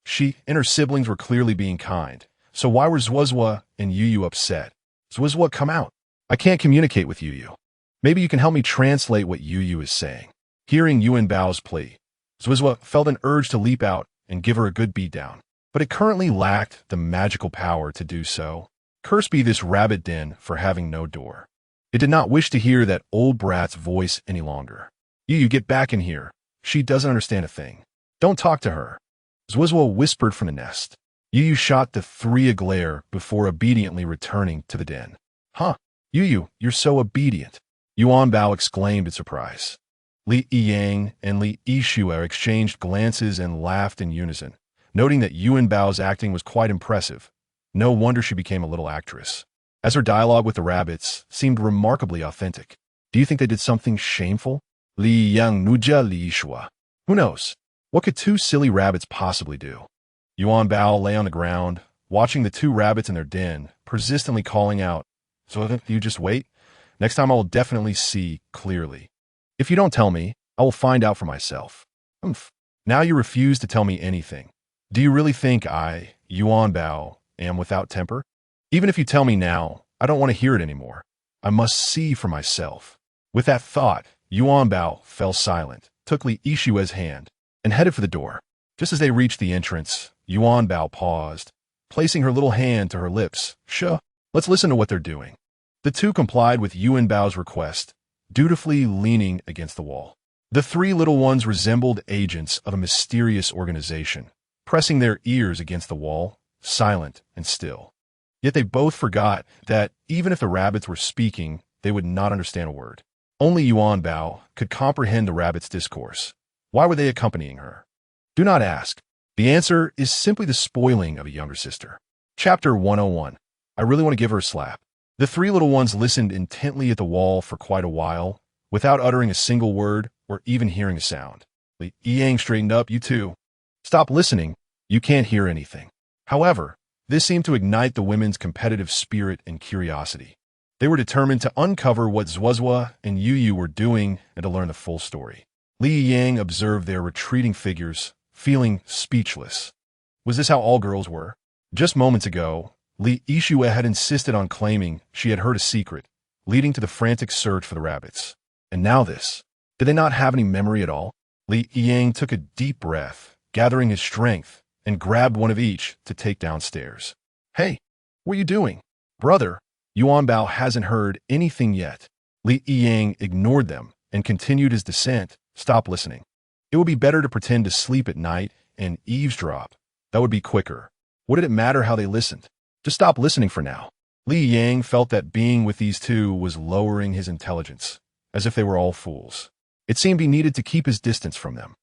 She and her siblings were clearly being kind, so why were Zhuozhua and Yuyu upset? Zhuozhua, come out. I can't communicate with Yuyu. Maybe you can help me translate what Yuyu is saying. Hearing Yuanbao's plea, Zhuozhua felt an urge to leap out and give her a good beatdown, but it currently lacked the magical power to do so. Cursed be this rabbit den for having no door. It did not wish to hear that old brat's voice any longer. Yuyu, get back in here. She doesn't understand a thing. Don't talk to her. Zhuozhua whispered from the nest. Yuyu shot the three a glare before obediently returning to the den. Huh, Yuyu, you're so obedient. Yuanbao exclaimed in surprise. Li Yang and Li Yixue exchanged glances and laughed in unison, noting that Yuanbao's acting was quite impressive. No wonder she became a little actress, as her dialogue with the rabbits seemed remarkably authentic. Do you think they did something shameful? Li Yang nuja Li Yixue. Who knows? What could two silly rabbits possibly do? Yuanbao lay on the ground, watching the two rabbits in their den, persistently calling out, So you just wait? Next time I will definitely see clearly. If you don't tell me, I will find out for myself. Umph. Now you refuse to tell me anything. Do you really think I, Yuanbao, am without temper? Even if you tell me now, I don't want to hear it anymore. I must see for myself. With that thought, Yuanbao fell silent, took Li Yishue's hand, and headed for the door. Just as they reached the entrance, Yuanbao paused, placing her little hand to her lips. Sure, let's listen to what they're doing. The two complied with Yuanbao's request, dutifully leaning against the wall. The three little ones resembled agents of a mysterious organization, pressing their ears against the wall, silent and still. Yet they both forgot that even if the rabbits were speaking, they would not understand a word. Only Yuanbao could comprehend the rabbit's discourse. Why were they accompanying her? Do not ask. The answer is simply the spoiling of a younger sister. Chapter 101. I really want to give her a slap. The three little ones listened intently at the wall for quite a while, without uttering a single word or even hearing a sound. Li Yang straightened up. You too. Stop listening. You can't hear anything. However, this seemed to ignite the women's competitive spirit and curiosity. They were determined to uncover what Zhuozhua and Yu were doing and to learn the full story. Li Yang observed their retreating figures, feeling speechless. Was this how all girls were? Just moments ago, Li Yishue had insisted on claiming she had heard a secret, leading to the frantic search for the rabbits. And now this. Did they not have any memory at all? Li Yang took a deep breath, gathering his strength, and grabbed one of each to take downstairs. Hey, what are you doing? Brother, Yuanbao hasn't heard anything yet. Li Yang ignored them and continued his descent. Stop listening. It would be better to pretend to sleep at night and eavesdrop. That would be quicker. What did it matter how they listened? Just stop listening for now. Li Yang felt that being with these two was lowering his intelligence, as if they were all fools. It seemed he needed to keep his distance from them.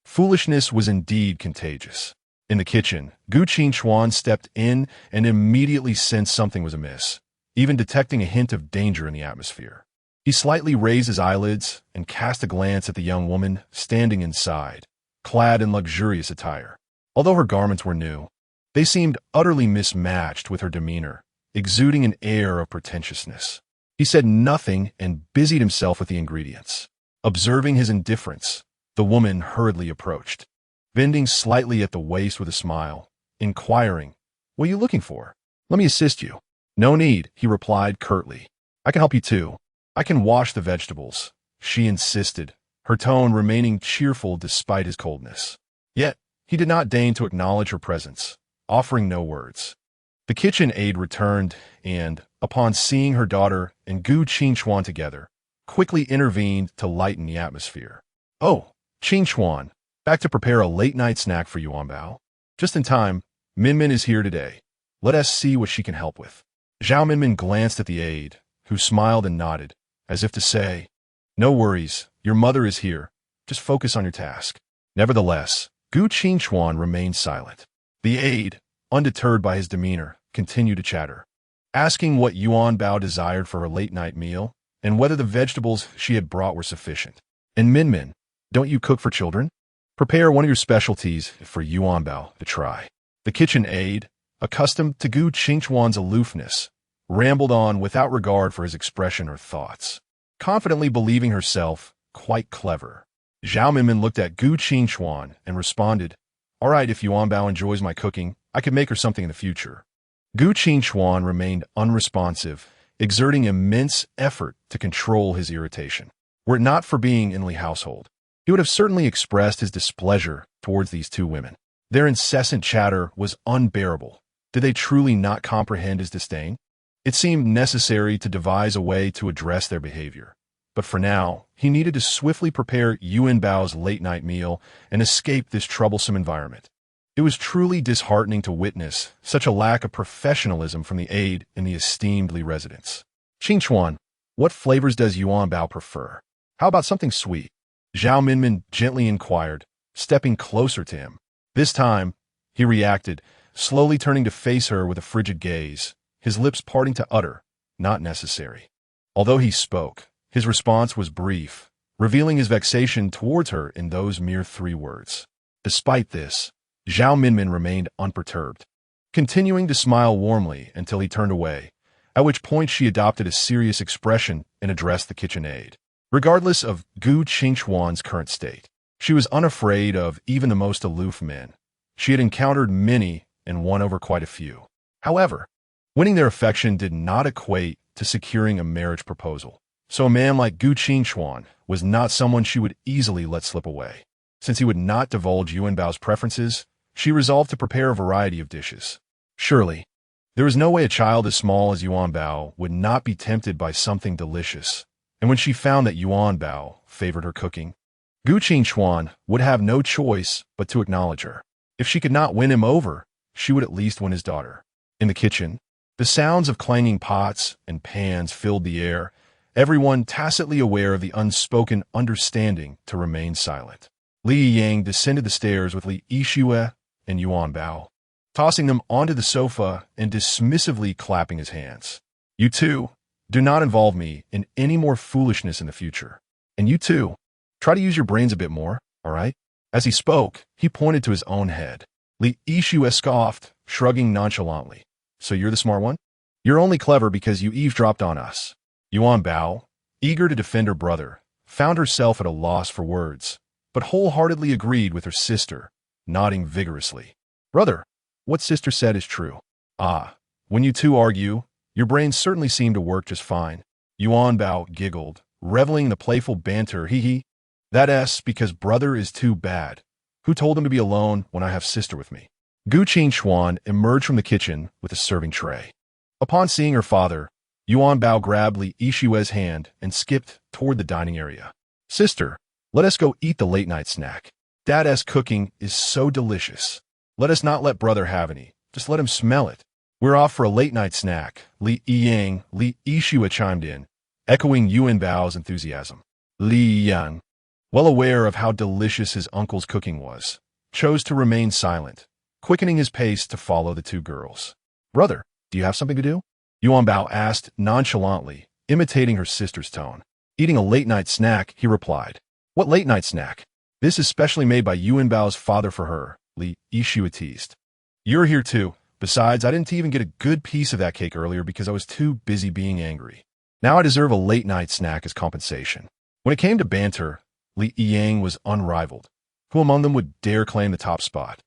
Foolishness was indeed contagious. In the kitchen, Gu Qingchuan stepped in and immediately sensed something was amiss, even detecting a hint of danger in the atmosphere. He slightly raised his eyelids and cast a glance at the young woman standing inside, clad in luxurious attire. Although her garments were new, they seemed utterly mismatched with her demeanor, exuding an air of pretentiousness. He said nothing and busied himself with the ingredients. Observing his indifference, the woman hurriedly approached, bending slightly at the waist with a smile, inquiring, "What are you looking for? Let me assist you." "No need," he replied curtly. "I can help you too. I can wash the vegetables," she insisted, her tone remaining cheerful despite his coldness. Yet, he did not deign to acknowledge her presence, offering no words. The kitchen aide returned and, upon seeing her daughter and Gu Qingchuan together, quickly intervened to lighten the atmosphere. "Oh, Qingchuan, back to prepare a late-night snack for Yuanbao. Just in time, Minmin is here today. Let us see what she can help with." Zhao Minmin glanced at the aide, who smiled and nodded, as if to say, "No worries, your mother is here. Just focus on your task." Nevertheless, Gu Qingchuan remained silent. The aide, undeterred by his demeanor, continued to chatter, asking what Yuanbao desired for her late-night meal and whether the vegetables she had brought were sufficient. "And Minmin, don't you cook for children? Prepare one of your specialties for Yuanbao to try." The kitchen aide, accustomed to Gu Qingchuan's aloofness, rambled on without regard for his expression or thoughts, confidently believing herself quite clever. Zhao Minmin looked at Gu Qingchuan and responded, "All right, if Yuanbao enjoys my cooking, I could make her something in the future." Gu Qingchuan remained unresponsive, exerting immense effort to control his irritation. Were it not for being in the household, he would have certainly expressed his displeasure towards these two women. Their incessant chatter was unbearable. Did they truly not comprehend his disdain? It seemed necessary to devise a way to address their behavior. But for now, he needed to swiftly prepare Yuanbao's late-night meal and escape this troublesome environment. It was truly disheartening to witness such a lack of professionalism from the aide in the esteemed Li residence. "Qingchuan, what flavors does Yuanbao prefer? How about something sweet?" Zhao Minmin gently inquired, stepping closer to him. This time, he reacted, slowly turning to face her with a frigid gaze, his lips parting to utter, "Not necessary." Although he spoke, his response was brief, revealing his vexation towards her in those mere 3 words. Despite this, Zhao Minmin remained unperturbed, continuing to smile warmly until he turned away, at which point she adopted a serious expression and addressed the kitchen aide. Regardless of Gu Qingchuan's current state, she was unafraid of even the most aloof men. She had encountered many and won over quite a few. However, winning their affection did not equate to securing a marriage proposal. So a man like Gu Qingchuan was not someone she would easily let slip away. Since he would not divulge Yuanbao's preferences, she resolved to prepare a variety of dishes. Surely, there was no way a child as small as Yuanbao would not be tempted by something delicious. And when she found that Yuanbao favored her cooking, Gu Qingchuan would have no choice but to acknowledge her. If she could not win him over, she would at least win his daughter. In the kitchen, the sounds of clanging pots and pans filled the air, everyone tacitly aware of the unspoken understanding to remain silent. Li Yang descended the stairs with Li Yixue and Yuanbao, tossing them onto the sofa and dismissively clapping his hands. You two, do not involve me in any more foolishness in the future. And you too, try to use your brains a bit more, all right? As he spoke, he pointed to his own head. Li Yixue scoffed, shrugging nonchalantly. So you're the smart one? You're only clever because you eavesdropped on us. Yuanbao, eager to defend her brother, found herself at a loss for words, but wholeheartedly agreed with her sister, nodding vigorously. Brother, what sister said is true. Ah, when you two argue, your brains certainly seem to work just fine. Yuanbao giggled, reveling in the playful banter. Hee. That's because brother is too bad. Who told him to be alone when I have sister with me? Gu Qingchuan emerged from the kitchen with a serving tray. Upon seeing her father, Yuanbao grabbed Li Yixue's hand and skipped toward the dining area. Sister, let us go eat the late-night snack. Dad's cooking is so delicious. Let us not let brother have any. Just let him smell it. We're off for a late-night snack. Li Yixue chimed in, echoing Yuanbao's enthusiasm. Li Yang, well aware of how delicious his uncle's cooking was, chose to remain silent, quickening his pace to follow the two girls. Brother, do you have something to do? Yuanbao asked nonchalantly, imitating her sister's tone. Eating a late-night snack, he replied. What late-night snack? This is specially made by Yuanbao's father for her, Li Yixue teased. You're here too. Besides, I didn't even get a good piece of that cake earlier because I was too busy being angry. Now I deserve a late-night snack as compensation. When it came to banter, Li Yang was unrivaled. Who among them would dare claim the top spot?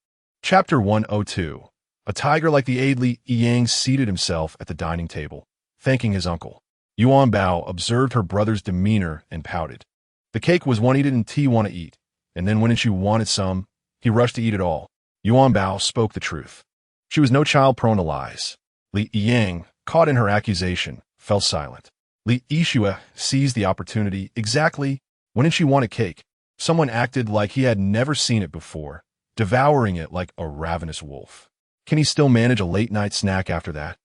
Chapter 102. A tiger like the aide. Li Yang seated himself at the dining table, thanking his uncle. Yuanbao observed her brother's demeanor and pouted. The cake was one he didn't want to eat, and then when she wanted some, he rushed to eat it all. Yuanbao spoke the truth. She was no child prone to lies. Li Yang, caught in her accusation, fell silent. Li Yixue seized the opportunity exactly when she wanted cake. Someone acted like he had never seen it before, devouring it like a ravenous wolf. Can he still manage a late-night snack after that?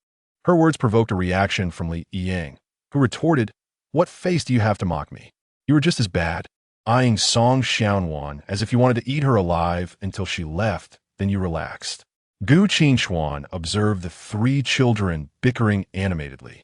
Her words provoked a reaction from Li Yang, who retorted, What face do you have to mock me? You were just as bad, eyeing Song Xiaowan as if you wanted to eat her alive until she left, then you relaxed. Gu Qingchuan observed the three children bickering animatedly,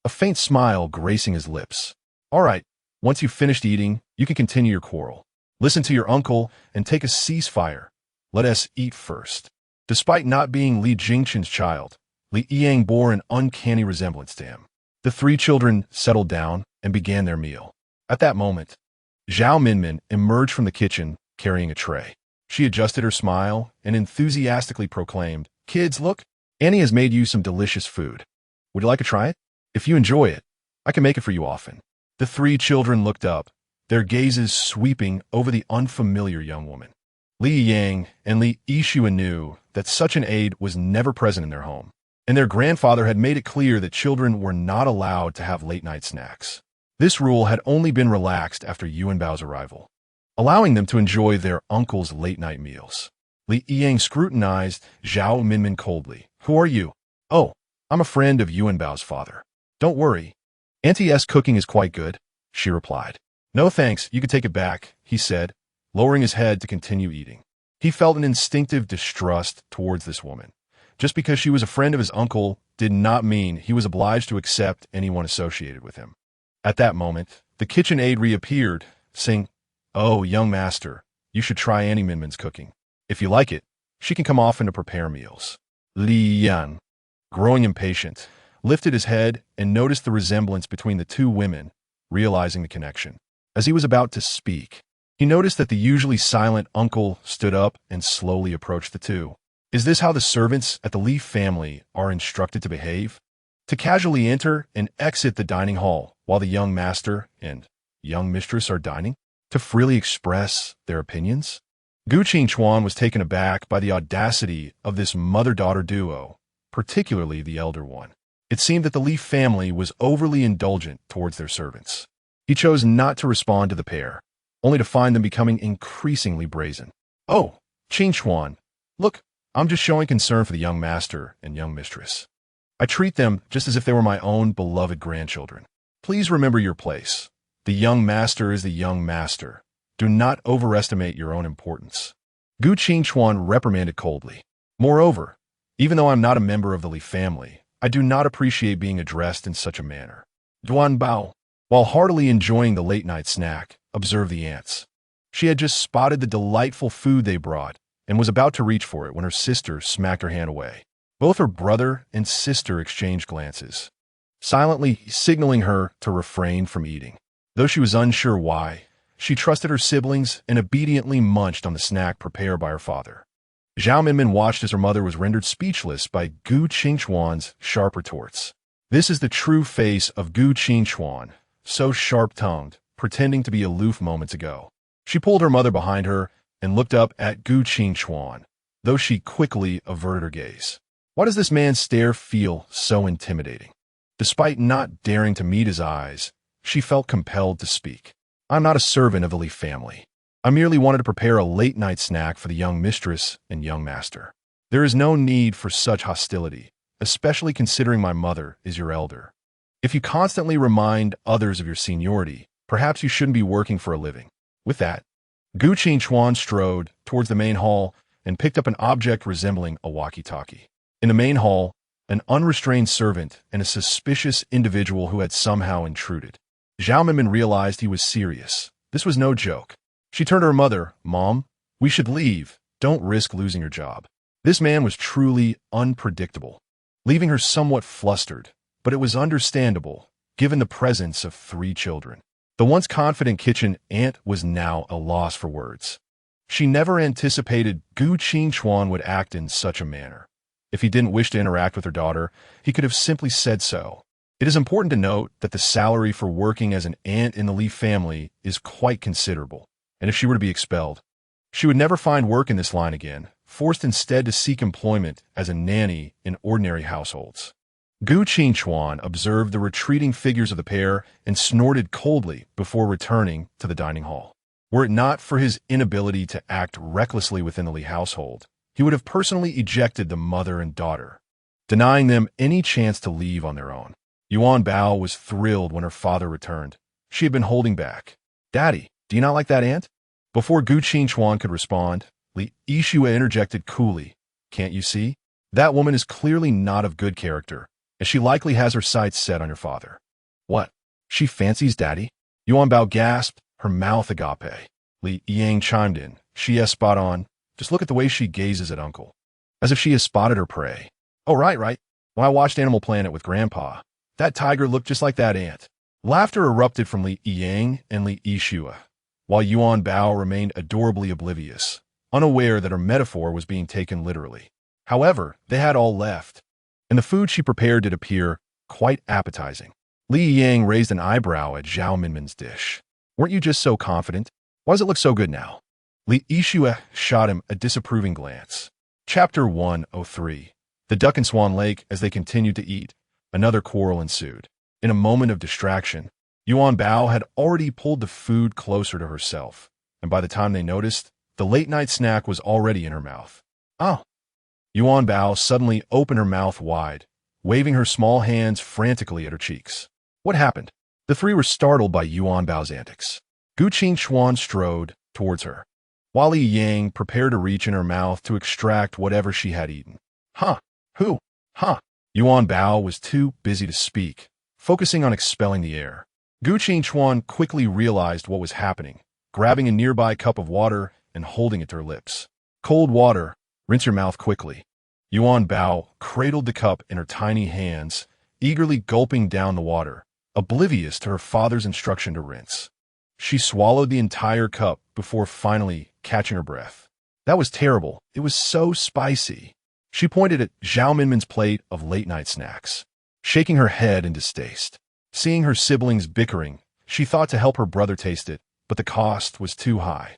a faint smile gracing his lips. All right, once you've finished eating, you can continue your quarrel. Listen to your uncle and take a ceasefire. Let us eat first. Despite not being Li Jingchen's child, Li Yang bore an uncanny resemblance to him. The three children settled down and began their meal. At that moment, Zhao Minmin emerged from the kitchen carrying a tray. She adjusted her smile and enthusiastically proclaimed, Kids, look, Annie has made you some delicious food. Would you like to try it? If you enjoy it, I can make it for you often. The three children looked up, their gazes sweeping over the unfamiliar young woman. Li Yang and Li Yixue knew that such an aide was never present in their home, and their grandfather had made it clear that children were not allowed to have late-night snacks. This rule had only been relaxed after Yuanbao's arrival, allowing them to enjoy their uncle's late-night meals. Li Yang scrutinized Zhao Minmin coldly. Who are you? Oh, I'm a friend of Yuanbao's father. Don't worry. Auntie's cooking is quite good, she replied. No thanks, you can take it back, he said, lowering his head to continue eating. He felt an instinctive distrust towards this woman. Just because she was a friend of his uncle did not mean he was obliged to accept anyone associated with him. At that moment, the kitchen aide reappeared, saying, Oh, young master, you should try Annie Minmin's cooking. If you like it, she can come often to prepare meals. Li Yan, growing impatient, lifted his head and noticed the resemblance between the two women, realizing the connection. As he was about to speak, he noticed that the usually silent uncle stood up and slowly approached the two. Is this how the servants at the Li family are instructed to behave? To casually enter and exit the dining hall while the young master and young mistress are dining? To freely express their opinions? Gu Qingchuan was taken aback by the audacity of this mother-daughter duo, particularly the elder one. It seemed that the Li family was overly indulgent towards their servants. He chose not to respond to the pair, only to find them becoming increasingly brazen. Oh, Qingchuan, look, I'm just showing concern for the young master and young mistress. I treat them just as if they were my own beloved grandchildren. Please remember your place. The young master is the young master. Do not overestimate your own importance. Gu Qingchuan reprimanded coldly. Moreover, even though I'm not a member of the Li family, I do not appreciate being addressed in such a manner. Yuanbao, while heartily enjoying the late-night snack, observed the ants. She had just spotted the delightful food they brought and was about to reach for it when her sister smacked her hand away. Both her brother and sister exchanged glances, silently signaling her to refrain from eating. Though she was unsure why, she trusted her siblings and obediently munched on the snack prepared by her father. Zhao Minmin watched as her mother was rendered speechless by Gu Qingchuan's sharp retorts. This is the true face of Gu Qingchuan, so sharp-tongued, pretending to be aloof moments ago. She pulled her mother behind her and looked up at Gu Qingchuan, though she quickly averted her gaze. Why does this man's stare feel so intimidating? Despite not daring to meet his eyes, she felt compelled to speak. I'm not a servant of the Li family. I merely wanted to prepare a late-night snack for the young mistress and young master. There is no need for such hostility, especially considering my mother is your elder. If you constantly remind others of your seniority, perhaps you shouldn't be working for a living. With that, Gu Qingchuan strode towards the main hall and picked up an object resembling a walkie-talkie. In the main hall, an unrestrained servant and a suspicious individual who had somehow intruded. Zhao Minmin realized he was serious. This was no joke. She turned to her mother. Mom, we should leave. Don't risk losing your job. This man was truly unpredictable, leaving her somewhat flustered, but it was understandable, given the presence of 3 children. The once confident kitchen aunt was now a loss for words. She never anticipated Gu Qingchuan would act in such a manner. If he didn't wish to interact with her daughter, he could have simply said so. It is important to note that the salary for working as an aunt in the Li family is quite considerable, and if she were to be expelled, she would never find work in this line again, forced instead to seek employment as a nanny in ordinary households. Gu Qingchuan observed the retreating figures of the pair and snorted coldly before returning to the dining hall. Were it not for his inability to act recklessly within the Li household, he would have personally ejected the mother and daughter, denying them any chance to leave on their own. Yuanbao was thrilled when her father returned. She had been holding back. Daddy, do you not like that aunt? Before Gu Qingchuan could respond, Li Yixue interjected coolly. Can't you see? That woman is clearly not of good character, and she likely has her sights set on your father. What? She fancies Daddy? Yuanbao gasped, her mouth agape. Li Yang chimed in. She is spot on. Just look at the way she gazes at Uncle, as if she has spotted her prey. Oh, right. When I watched Animal Planet with Grandpa, that tiger looked just like that ant. Laughter erupted from Li Yang and Li Yixue, while Yuanbao remained adorably oblivious, unaware that her metaphor was being taken literally. However, they had all left, and the food she prepared did appear quite appetizing. Li Yang raised an eyebrow at Zhao Minmin's dish. Weren't you just so confident? Why does it look so good now? Li Yixue shot him a disapproving glance. Chapter 103. The Duck and Swan Lake. As they continued to eat, another quarrel ensued. In a moment of distraction, Yuanbao had already pulled the food closer to herself, and by the time they noticed, the late-night snack was already in her mouth. Oh! Yuanbao suddenly opened her mouth wide, waving her small hands frantically at her cheeks. What happened? The 3 were startled by Yuanbao's antics. Gu Qingchuan strode towards her, while Li Yang prepared to reach in her mouth to extract whatever she had eaten. Huh? Who? Huh? Yuanbao was too busy to speak, focusing on expelling the air. Gu Qingchuan quickly realized what was happening, grabbing a nearby cup of water and holding it to her lips. Cold water. Rinse your mouth quickly. Yuanbao cradled the cup in her tiny hands, eagerly gulping down the water, oblivious to her father's instruction to rinse. She swallowed the entire cup before finally catching her breath. That was terrible. It was so spicy. She pointed at Xiao Minmin's plate of late-night snacks, shaking her head in distaste. Seeing her siblings bickering, she thought to help her brother taste it, but the cost was too high.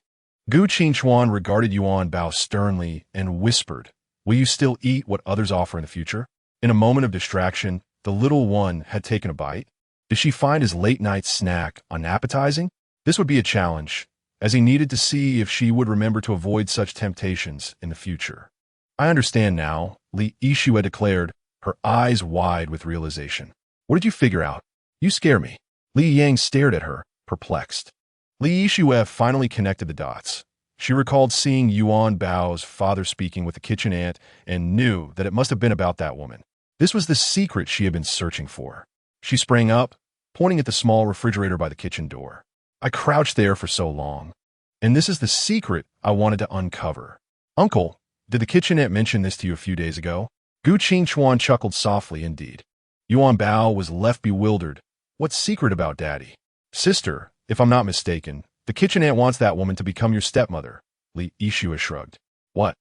Gu Qingchuan regarded Yuanbao sternly and whispered, "Will you still eat what others offer in the future?" In a moment of distraction, the little one had taken a bite. Did she find his late-night snack unappetizing? This would be a challenge, as he needed to see if she would remember to avoid such temptations in the future. "I understand now," Li Yixue declared, her eyes wide with realization. "What did you figure out? You scare me." Li Yang stared at her, perplexed. Li Yixue finally connected the dots. She recalled seeing Yuanbao's father speaking with the kitchen aunt and knew that it must have been about that woman. This was the secret she had been searching for. She sprang up, pointing at the small refrigerator by the kitchen door. "I crouched there for so long, and this is the secret I wanted to uncover." "Uncle, did the kitchen aunt mention this to you a few days ago?" Gu Qingchuan chuckled softly indeed. Yuanbao was left bewildered. "What secret about Daddy?" "Sister, if I'm not mistaken, the kitchen aunt wants that woman to become your stepmother." Li Yixue shrugged. "What?"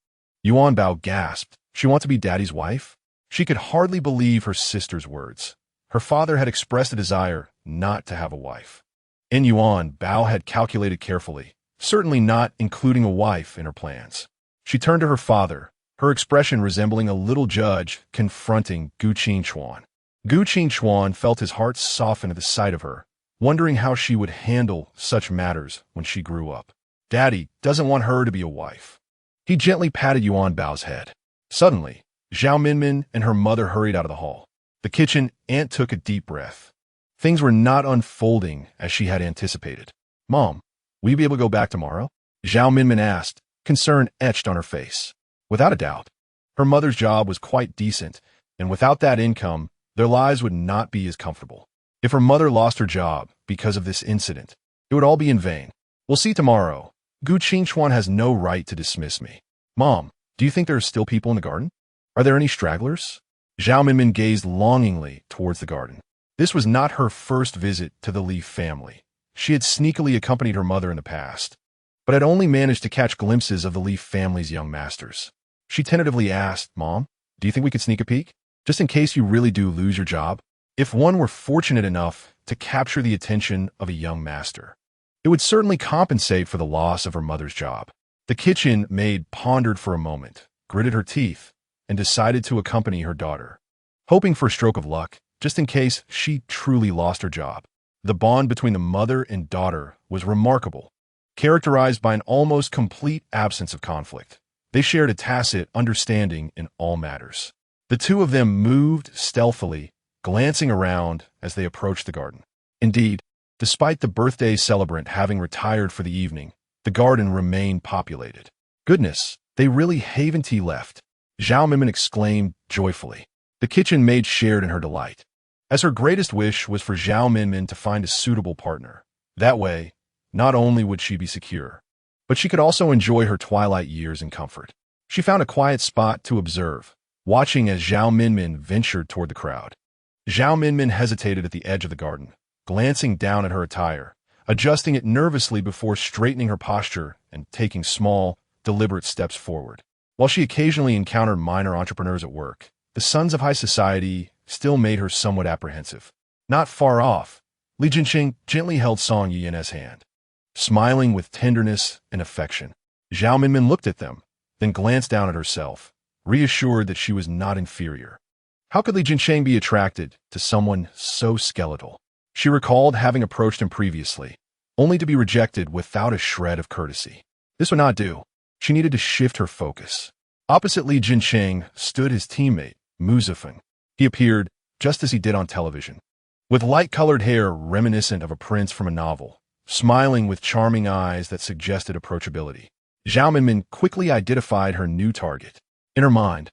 Yuanbao gasped. "She wants to be Daddy's wife?" She could hardly believe her sister's words. Her father had expressed a desire not to have a wife. And Yuanbao had calculated carefully, certainly not including a wife in her plans. She turned to her father, her expression resembling a little judge confronting Gu Qingchuan. Gu Qingchuan felt his heart soften at the sight of her, wondering how she would handle such matters when she grew up. Daddy doesn't want her to be a wife. He gently patted Yuanbao's head. Suddenly, Xiao Minmin and her mother hurried out of the hall. The kitchen aunt took a deep breath. Things were not unfolding as she had anticipated. "Mom, will you be able to go back tomorrow?" Xiao Minmin asked, concern etched on her face. Without a doubt. Her mother's job was quite decent, and without that income, their lives would not be as comfortable. If her mother lost her job because of this incident, it would all be in vain. "We'll see tomorrow. Gu Qingchuan has no right to dismiss me." "Mom, do you think there are still people in the garden? Are there any stragglers?" Xiao Minmin gazed longingly towards the garden. This was not her first visit to the Li family. She had sneakily accompanied her mother in the past, but had only managed to catch glimpses of the Li family's young masters. She tentatively asked, "Mom, do you think we could sneak a peek? Just in case you really do lose your job? If one were fortunate enough to capture the attention of a young master, it would certainly compensate for the loss of her mother's job." The kitchen maid pondered for a moment, gritted her teeth, and decided to accompany her daughter, hoping for a stroke of luck, just in case she truly lost her job. The bond between the mother and daughter was remarkable, characterized by an almost complete absence of conflict. They shared a tacit understanding in all matters. The two of them moved stealthily, glancing around as they approached the garden. Indeed, despite the birthday celebrant having retired for the evening, the garden remained populated. "Goodness, they really haven't left," Xiao Minmin exclaimed joyfully. The kitchen maid shared in her delight, as her greatest wish was for Xiao Minmin to find a suitable partner. That way, not only would she be secure, but she could also enjoy her twilight years in comfort. She found a quiet spot to observe, watching as Xiao Minmin ventured toward the crowd. Xiao Minmin hesitated at the edge of the garden, glancing down at her attire, adjusting it nervously before straightening her posture and taking small, deliberate steps forward. While she occasionally encountered minor entrepreneurs at work, the sons of high society still made her somewhat apprehensive. Not far off, Li Jinqing gently held Song Yin's hand. Smiling with tenderness and affection, Xiao Minmin looked at them, then glanced down at herself, reassured that she was not inferior. How could Li Jinqing be attracted to someone so skeletal? She recalled having approached him previously, only to be rejected without a shred of courtesy. This would not do. She needed to shift her focus. Opposite Li Jinqing stood his teammate, Mu Zifeng. He appeared just as he did on television, with light-colored hair reminiscent of a prince from a novel, smiling with charming eyes that suggested approachability. Xiao Minmin quickly identified her new target. In her mind,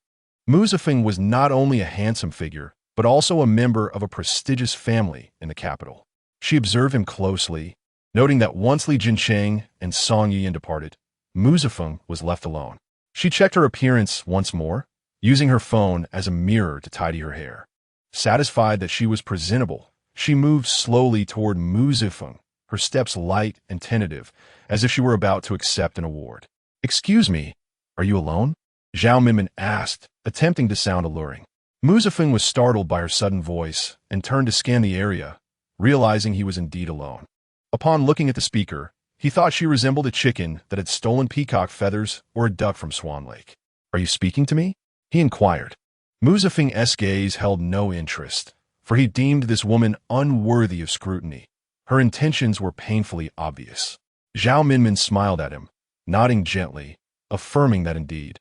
Mu Zifeng was not only a handsome figure, but also a member of a prestigious family in the capital. She observed him closely, noting that once Li Jinqing and Song Yin departed, Mu Zifeng was left alone. She checked her appearance once more, using her phone as a mirror to tidy her hair. Satisfied that she was presentable, She moved slowly toward Mu Zifeng, her steps light and tentative, as if she were about to accept an award. "Excuse me, are you alone?" Zhao Minmin asked, attempting to sound alluring. Mu Zifeng was startled by her sudden voice and turned to scan the area, realizing he was indeed alone. Upon looking at the speaker, he thought she resembled a chicken that had stolen peacock feathers or a duck from Swan Lake. "Are you speaking to me?" he inquired. Mu Zifeng's gaze held no interest, for he deemed this woman unworthy of scrutiny. Her intentions were painfully obvious. Zhao Minmin smiled at him, nodding gently, affirming that indeed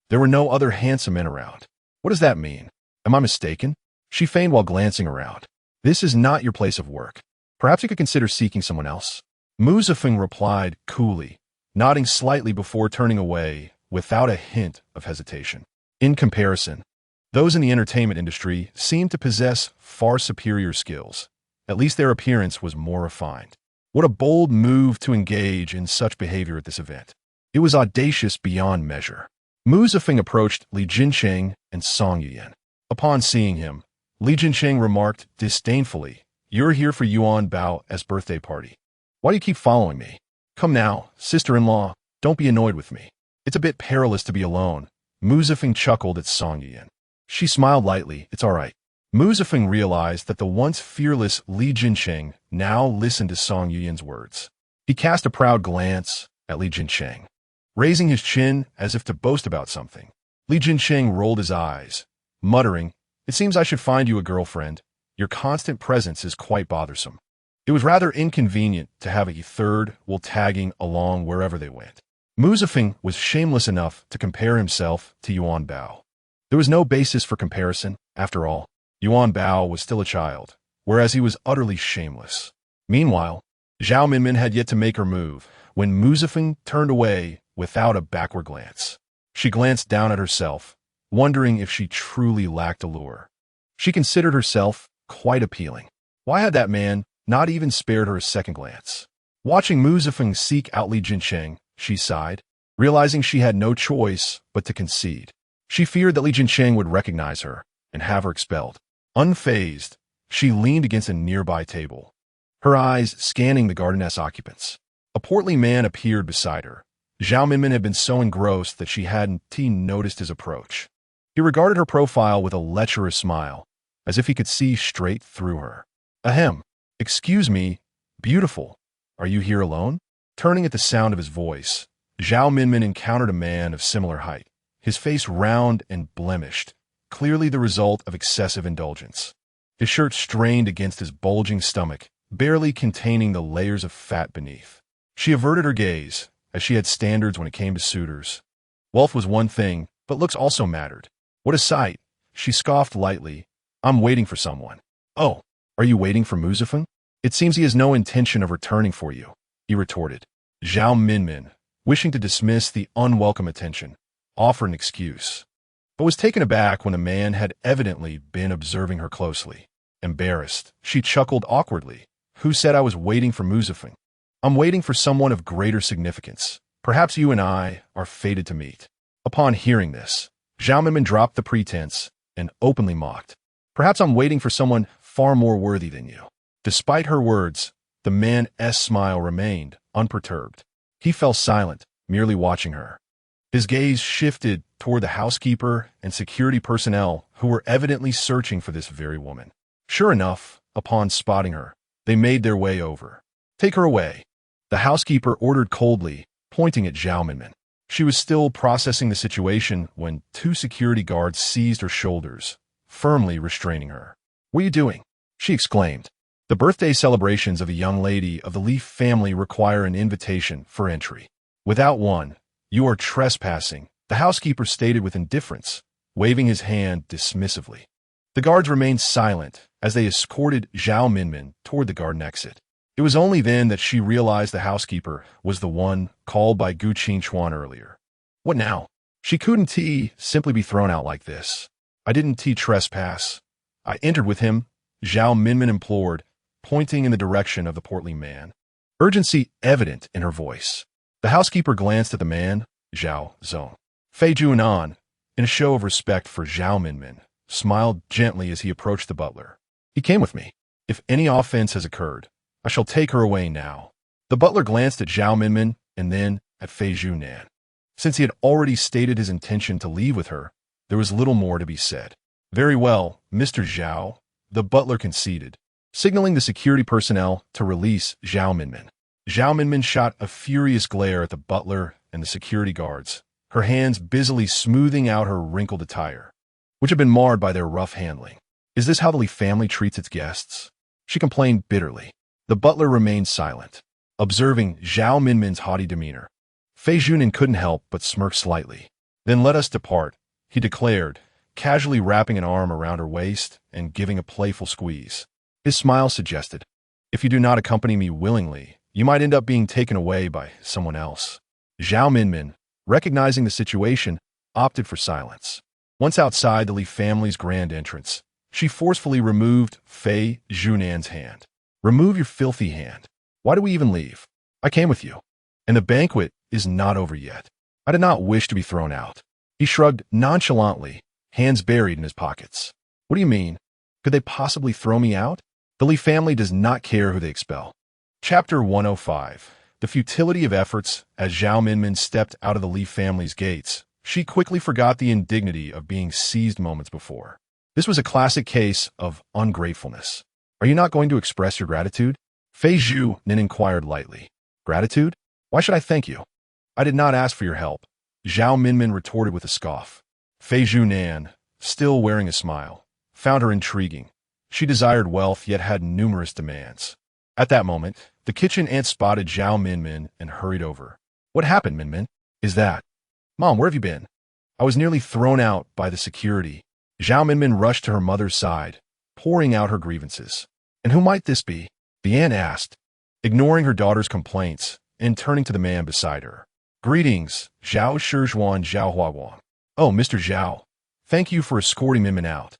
there were no other handsome men around. "What does that mean? Am I mistaken?" she feigned while glancing around. "This is not your place of work. Perhaps you could consider seeking someone else." Mu Zifeng replied coolly, nodding slightly before turning away without a hint of hesitation. In comparison, those in the entertainment industry seemed to possess far superior skills. At least their appearance was more refined. What a bold move to engage in such behavior at this event. It was audacious beyond measure. Mu Zifeng approached Li Jincheng and Song Yuyan. Upon seeing him, Li Jincheng remarked disdainfully, "You're here for Yuanbao's birthday party. Why do you keep following me? Come now, sister-in-law, don't be annoyed with me. It's a bit perilous to be alone." Mu Zifeng chuckled at Song Yuyan. She smiled lightly. "It's all right." Mu Zifeng realized that the once fearless Li Jincheng now listened to Song Yuyan's words. He cast a proud glance at Li Jincheng, raising his chin as if to boast about something. Li Jincheng rolled his eyes, muttering, "It seems I should find you a girlfriend. Your constant presence is quite bothersome." It was rather inconvenient to have a third while tagging along wherever they went. Mu Zifeng was shameless enough to compare himself to Yuanbao. There was no basis for comparison, after all. Yuanbao was still a child, whereas he was utterly shameless. Meanwhile, Zhao Minmin had yet to make her move when Mu Zifeng turned away without a backward glance. She glanced down at herself, wondering if she truly lacked allure. She considered herself quite appealing. Why had that man not even spared her a second glance? Watching Mu Zifeng seek out Li Jincheng, she sighed, realizing she had no choice but to concede. She feared that Li Jincheng would recognize her and have her expelled. Unfazed, she leaned against a nearby table, her eyes scanning the garden's occupants. A portly man appeared beside her. Zhao Minmin had been so engrossed that she hadn't noticed his approach. He regarded her profile with a lecherous smile, as if he could see straight through her. "Ahem. Excuse me, beautiful. Are you here alone?" Turning at the sound of his voice, Zhao Minmin encountered a man of similar height, his face round and blemished, clearly the result of excessive indulgence. His shirt strained against his bulging stomach, barely containing the layers of fat beneath. She averted her gaze, as she had standards when it came to suitors. Wealth was one thing, but looks also mattered. "What a sight!" She scoffed lightly. "I'm waiting for someone." "Oh, are you waiting for Mu Zifeng? It seems he has no intention of returning for you," he retorted. Zhao Minmin, wishing to dismiss the unwelcome attention, offered an excuse, but was taken aback when the man had evidently been observing her closely. Embarrassed, she chuckled awkwardly. "Who said I was waiting for Mu Zifeng? I'm waiting for someone of greater significance. Perhaps you and I are fated to meet." Upon hearing this, Zhao Minmin dropped the pretense and openly mocked. "Perhaps I'm waiting for someone far more worthy than you." Despite her words, the man's smile remained unperturbed. He fell silent, merely watching her. His gaze shifted toward the housekeeper and security personnel who were evidently searching for this very woman. Sure enough, upon spotting her, they made their way over. "Take her away," the housekeeper ordered coldly, pointing at Zhao Minmin. She was still processing the situation when two security guards seized her shoulders, firmly restraining her. "What are you doing?" she exclaimed. "The birthday celebrations of a young lady of the Li family require an invitation for entry. Without one, you are trespassing," the housekeeper stated with indifference, waving his hand dismissively. The guards remained silent as they escorted Zhao Minmin toward the garden exit. It was only then that she realized the housekeeper was the one called by Gu Qingchuan earlier. "What now?" She couldn't simply be thrown out like this. "I didn't trespass. I entered with him," Zhao Minmin implored, pointing in the direction of the portly man. Urgency evident in her voice. The housekeeper glanced at the man, Zhao Zong. Fei Juanan, in a show of respect for Zhao Minmin, smiled gently as he approached the butler. "He came with me." If any offense has occurred, I shall take her away now. The butler glanced at Zhao Minmin and then at Fei Zhunan. Since he had already stated his intention to leave with her, there was little more to be said. Very well, Mr. Zhao, the butler conceded, signaling the security personnel to release Zhao Minmin. Zhao Minmin shot a furious glare at the butler and the security guards, her hands busily smoothing out her wrinkled attire, which had been marred by their rough handling. Is this how the Li family treats its guests? She complained bitterly. The butler remained silent, observing Zhao Minmin's haughty demeanor. Fei Zhunan couldn't help but smirk slightly. Then let us depart, he declared, casually wrapping an arm around her waist and giving a playful squeeze. His smile suggested, if you do not accompany me willingly, you might end up being taken away by someone else. Zhao Minmin, recognizing the situation, opted for silence. Once outside the Li family's grand entrance, she forcefully removed Fei Zhunan's hand. Remove your filthy hand. Why do we even leave? I came with you. And the banquet is not over yet. I did not wish to be thrown out. He shrugged nonchalantly, hands buried in his pockets. What do you mean? Could they possibly throw me out? The Li family does not care who they expel. Chapter 105. The futility of efforts. As Zhao Minmin stepped out of the Li family's gates, she quickly forgot the indignity of being seized moments before. This was a classic case of ungratefulness. Are you not going to express your gratitude? Fei Zhunan inquired lightly. Gratitude? Why should I thank you? I did not ask for your help, Zhao Minmin retorted with a scoff. Fei Zhunan, still wearing a smile, found her intriguing. She desired wealth yet had numerous demands. At that moment, the kitchen ant spotted Zhao Minmin and hurried over. What happened, Minmin? Is that? Mom, where have you been? I was nearly thrown out by the security. Zhao Minmin rushed to her mother's side, pouring out her grievances. And who might this be? The aunt asked, ignoring her daughter's complaints and turning to the man beside her. Greetings, Zhao Shizhuan Zhao Huawang. Oh, Mr. Zhao, thank you for escorting Minmin out.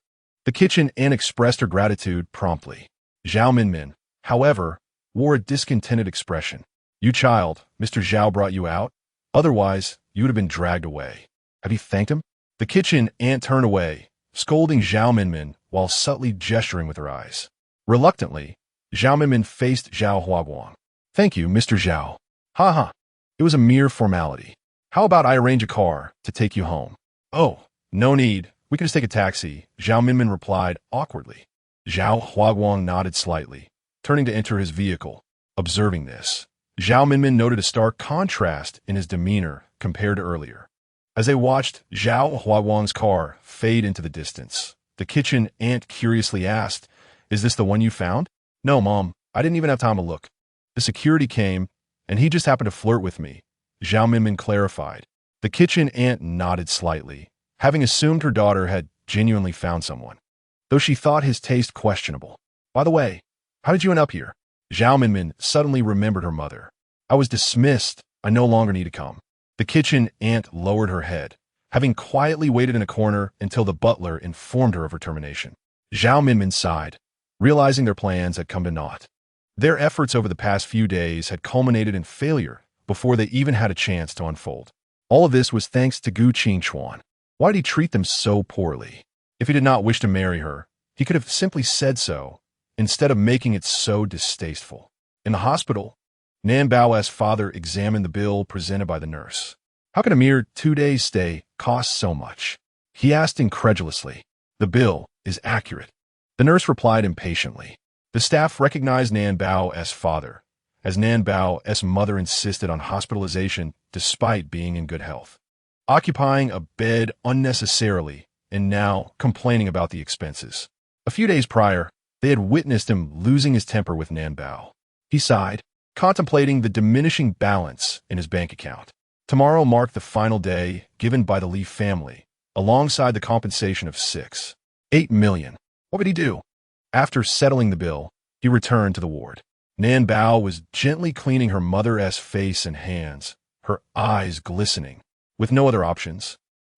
The kitchen aunt expressed her gratitude promptly. Zhao Minmin, however, wore a discontented expression. You child, Mr. Zhao brought you out? Otherwise, you would have been dragged away. Have you thanked him? The kitchen aunt turned away, scolding Zhao Minmin while subtly gesturing with her eyes. Reluctantly, Zhao Minmin faced Zhao Huaguang. Thank you, Mr. Zhao. Ha ha. It was a mere formality. How about I arrange a car to take you home? Oh, no need. We can just take a taxi, Zhao Minmin replied awkwardly. Zhao Huaguang nodded slightly, turning to enter his vehicle. Observing this, Zhao Minmin noted a stark contrast in his demeanor compared to earlier. As they watched Zhao Huaguang's car fade into the distance, the kitchen aunt curiously asked, Is this the one you found? No, Mom. I didn't even have time to look. The security came, and he just happened to flirt with me, Zhao Minmin clarified. The kitchen aunt nodded slightly, having assumed her daughter had genuinely found someone, though she thought his taste questionable. By the way, how did you end up here? Zhao Minmin suddenly remembered her mother. I was dismissed. I no longer need to come. The kitchen aunt lowered her head, having quietly waited in a corner until the butler informed her of her termination. Zhao Minmin sighed, realizing their plans had come to naught. Their efforts over the past few days had culminated in failure before they even had a chance to unfold. All of this was thanks to Gu Qingchuan. Why did he treat them so poorly? If he did not wish to marry her, he could have simply said so, instead of making it so distasteful. In the hospital, Nan Bao's father examined the bill presented by the nurse. How can a mere 2 days' stay cost so much? He asked incredulously. The bill is accurate. The nurse replied impatiently. The staff recognized Nan Bao's father, as Nan Bao's mother insisted on hospitalization despite being in good health, occupying a bed unnecessarily and now complaining about the expenses. A few days prior, they had witnessed him losing his temper with Nan Bao. He sighed, contemplating the diminishing balance in his bank account. Tomorrow marked the final day given by the Li family, alongside the compensation of 8 million. What would he do? After settling the bill, he returned to the ward. Nan Bao was gently cleaning her mother's face and hands, her eyes glistening. With no other options,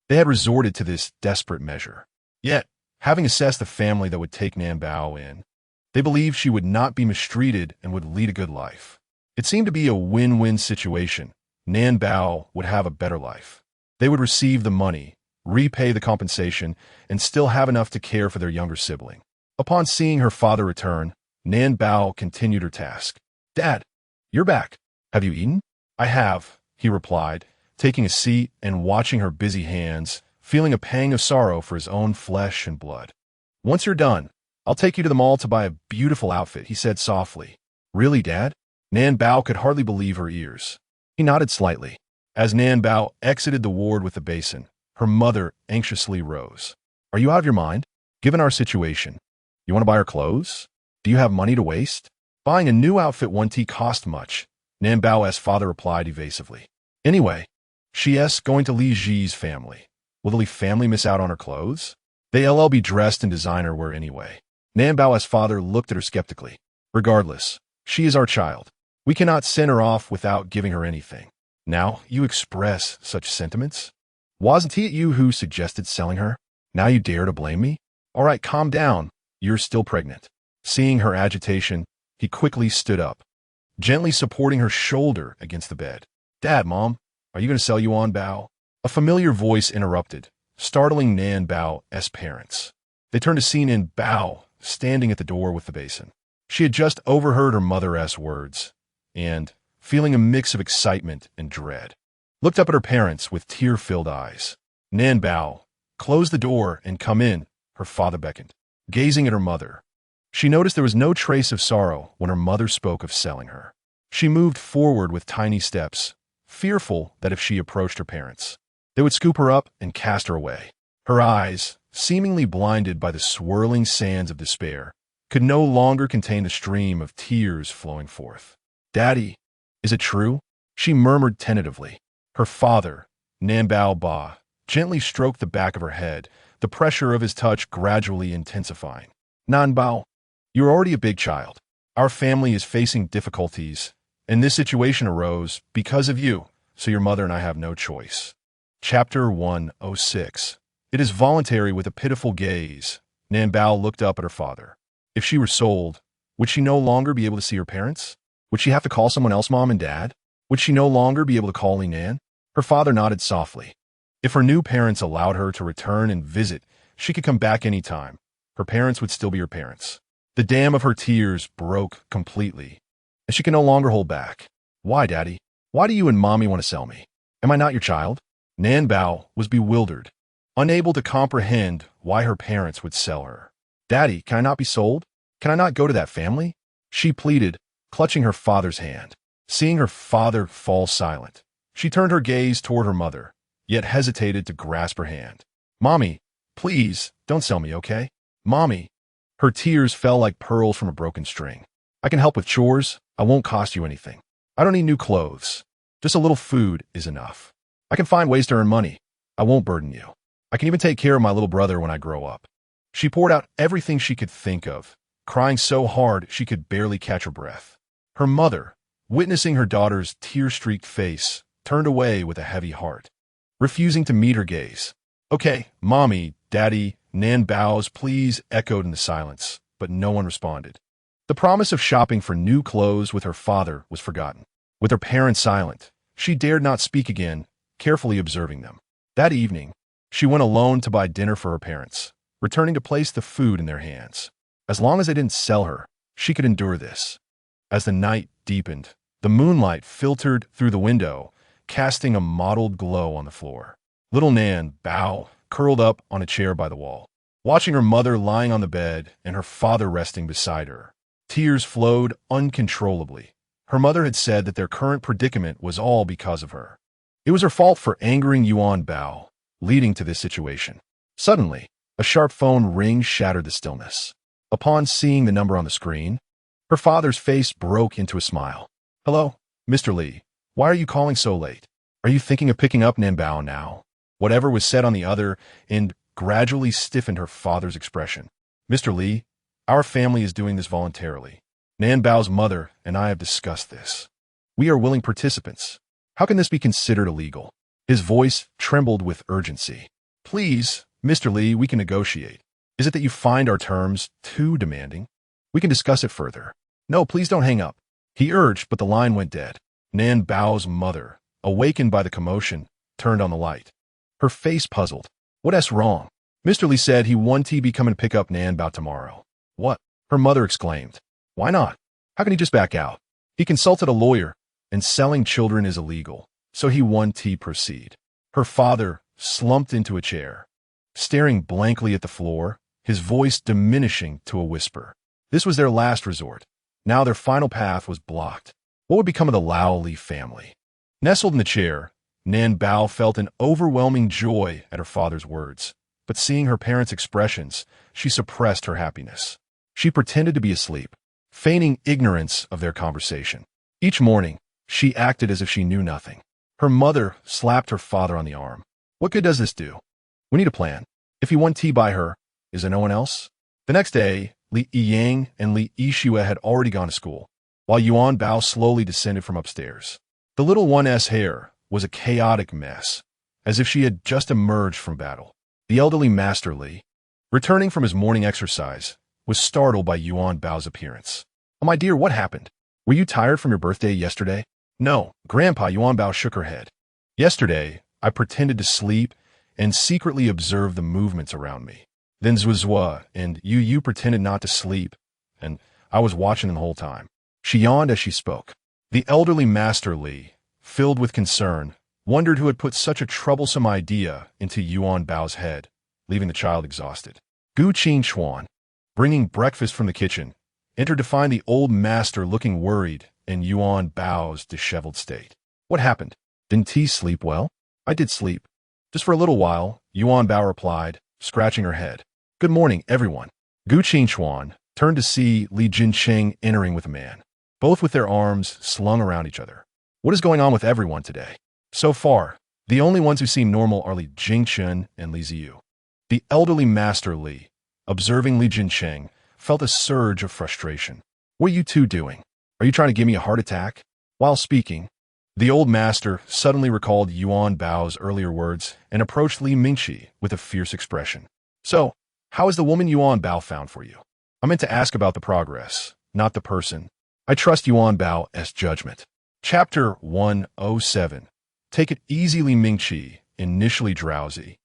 they had resorted to this desperate measure. Yet, having assessed the family that would take Nan Bao in, they believed she would not be mistreated and would lead a good life. It seemed to be a win-win situation. Nan Bao would have a better life. They would receive the money, repay the compensation, and still have enough to care for their younger sibling. Upon seeing her father return, Nan Bao continued her task. Dad, you're back. Have you eaten? I have, he replied, taking a seat and watching her busy hands, feeling a pang of sorrow for his own flesh and blood. Once you're done, I'll take you to the mall to buy a beautiful outfit, he said softly. Really, Dad? Nan Bao could hardly believe her ears. He nodded slightly. As Nan Bao exited the ward with the basin, her mother anxiously rose. Are you out of your mind? Given our situation, you want to buy her clothes? Do you have money to waste? Buying a new outfit won't cost much, Nan Bao's father replied evasively. Anyway, she's going to Li Ji's family. Will the Li family miss out on her clothes? They'll be dressed in designer wear anyway. Nan Bao's father looked at her skeptically. Regardless, she is our child. We cannot send her off without giving her anything. Now you express such sentiments? Wasn't it you who suggested selling her? Now you dare to blame me? All right, calm down. You're still pregnant. Seeing her agitation, he quickly stood up, gently supporting her shoulder against the bed. Dad, Mom, are you going to sell Yuanbao? A familiar voice interrupted, startling Nan Bao's parents. They turned to see Nan Bao standing at the door with the basin. She had just overheard her mother's words, and, feeling a mix of excitement and dread, looked up at her parents with tear-filled eyes. Nan Bao, close the door and come in, her father beckoned. Gazing at her mother, she noticed there was no trace of sorrow when her mother spoke of selling her. She moved forward with tiny steps, fearful that if she approached her parents, they would scoop her up and cast her away. Her eyes, seemingly blinded by the swirling sands of despair, could no longer contain the stream of tears flowing forth. Daddy, is it true? She murmured tentatively. Her father, Nan Bao, gently stroked the back of her head, the pressure of his touch gradually intensifying. Nan Bao, you're already a big child. Our family is facing difficulties, and this situation arose because of you, so your mother and I have no choice. Chapter 106. It is voluntary with a pitiful gaze. Nan Bao looked up at her father. If she were sold, would she no longer be able to see her parents? Would she have to call someone else Mom and Dad? Would she no longer be able to call Li Nan? Her father nodded softly. If her new parents allowed her to return and visit, she could come back any time. Her parents would still be her parents. The dam of her tears broke completely, and she could no longer hold back. Why, Daddy? Why do you and Mommy want to sell me? Am I not your child? Nan Bao was bewildered, unable to comprehend why her parents would sell her. Daddy, can I not be sold? Can I not go to that family? She pleaded, clutching her father's hand. Seeing her father fall silent, she turned her gaze toward her mother, yet hesitated to grasp her hand. Mommy, please, don't sell me, okay? Mommy. Her tears fell like pearls from a broken string. I can help with chores. I won't cost you anything. I don't need new clothes. Just a little food is enough. I can find ways to earn money. I won't burden you. I can even take care of my little brother when I grow up. She poured out everything she could think of, crying so hard she could barely catch her breath. Her mother, witnessing her daughter's tear-streaked face, turned away with a heavy heart, refusing to meet her gaze. Okay, Mommy, Daddy, Nan Bao's pleas echoed in the silence, but no one responded. The promise of shopping for new clothes with her father was forgotten. With her parents silent, she dared not speak again, carefully observing them. That evening, she went alone to buy dinner for her parents, returning to place the food in their hands. As long as they didn't sell her, she could endure this. As the night deepened, the moonlight filtered through the window, casting a mottled glow on the floor. Little Nan Bao curled up on a chair by the wall, watching her mother lying on the bed and her father resting beside her. Tears flowed uncontrollably. Her mother had said that their current predicament was all because of her. It was her fault for angering Yuanbao, leading to this situation. Suddenly, a sharp phone ring shattered the stillness. Upon seeing the number on the screen, her father's face broke into a smile. Hello, Mr. Li. Why are you calling so late? Are you thinking of picking up Nan Bao now? Whatever was said on the other end gradually stiffened her father's expression. Mr. Li, our family is doing this voluntarily. Nan Bao's mother and I have discussed this. We are willing participants. How can this be considered illegal? His voice trembled with urgency. Please, Mr. Li, we can negotiate. Is it that you find our terms too demanding? We can discuss it further. No, please don't hang up. He urged, but the line went dead. Nan Bao's mother, awakened by the commotion, turned on the light. Her face puzzled. What's wrong? Mr. Li said he wanted to be coming to pick up Nan Bao tomorrow. What? Her mother exclaimed. Why not? How can he just back out? He consulted a lawyer, and selling children is illegal, so he won to proceed. Her father slumped into a chair, staring blankly at the floor, his voice diminishing to a whisper. This was their last resort. Now their final path was blocked. What would become of the Lao family? Nestled in the chair, Nan Bao felt an overwhelming joy at her father's words, but seeing her parents' expressions, she suppressed her happiness. She pretended to be asleep, feigning ignorance of their conversation. Each morning, she acted as if she knew nothing. Her mother slapped her father on the arm. What good does this do? We need a plan. If he won tea by her, is there no one else? The next day, Li Yiyang and Li Yishua had already gone to school, while Yuanbao slowly descended from upstairs. The little one's hair was a chaotic mess, as if she had just emerged from battle. The elderly Master Li, returning from his morning exercise, was startled by Yuanbao's appearance. Oh, my dear, what happened? Were you tired from your birthday yesterday? No, Grandpa. Yuanbao shook her head. Yesterday, I pretended to sleep and secretly observed the movements around me. Then Zhuozhua and you pretended not to sleep, and I was watching them the whole time. She yawned as she spoke. The elderly Master Li, filled with concern, wondered who had put such a troublesome idea into Yuanbao's head, leaving the child exhausted. Gu Qingchuan, bringing breakfast from the kitchen, entered to find the old master looking worried in Yuanbao's disheveled state. What happened? Didn't he sleep well? I did sleep. Just for a little while, Yuanbao replied, scratching her head. Good morning, everyone. Gu Qingchuan turned to see Li Jincheng entering with a man, both with their arms slung around each other. What is going on with everyone today? So far, the only ones who seem normal are Li Jingchen and Li Ziyu. The elderly Master Li, observing Li Jincheng, felt a surge of frustration. What are you two doing? Are you trying to give me a heart attack? While speaking, the old master suddenly recalled Yuanbao's earlier words and approached Li Mingqi with a fierce expression. So, how is the woman Yuanbao found for you? I meant to ask about the progress, not the person. I trust Yuanbao's judgment. Chapter 107. Take it easy. Li Mingqi, initially drowsy,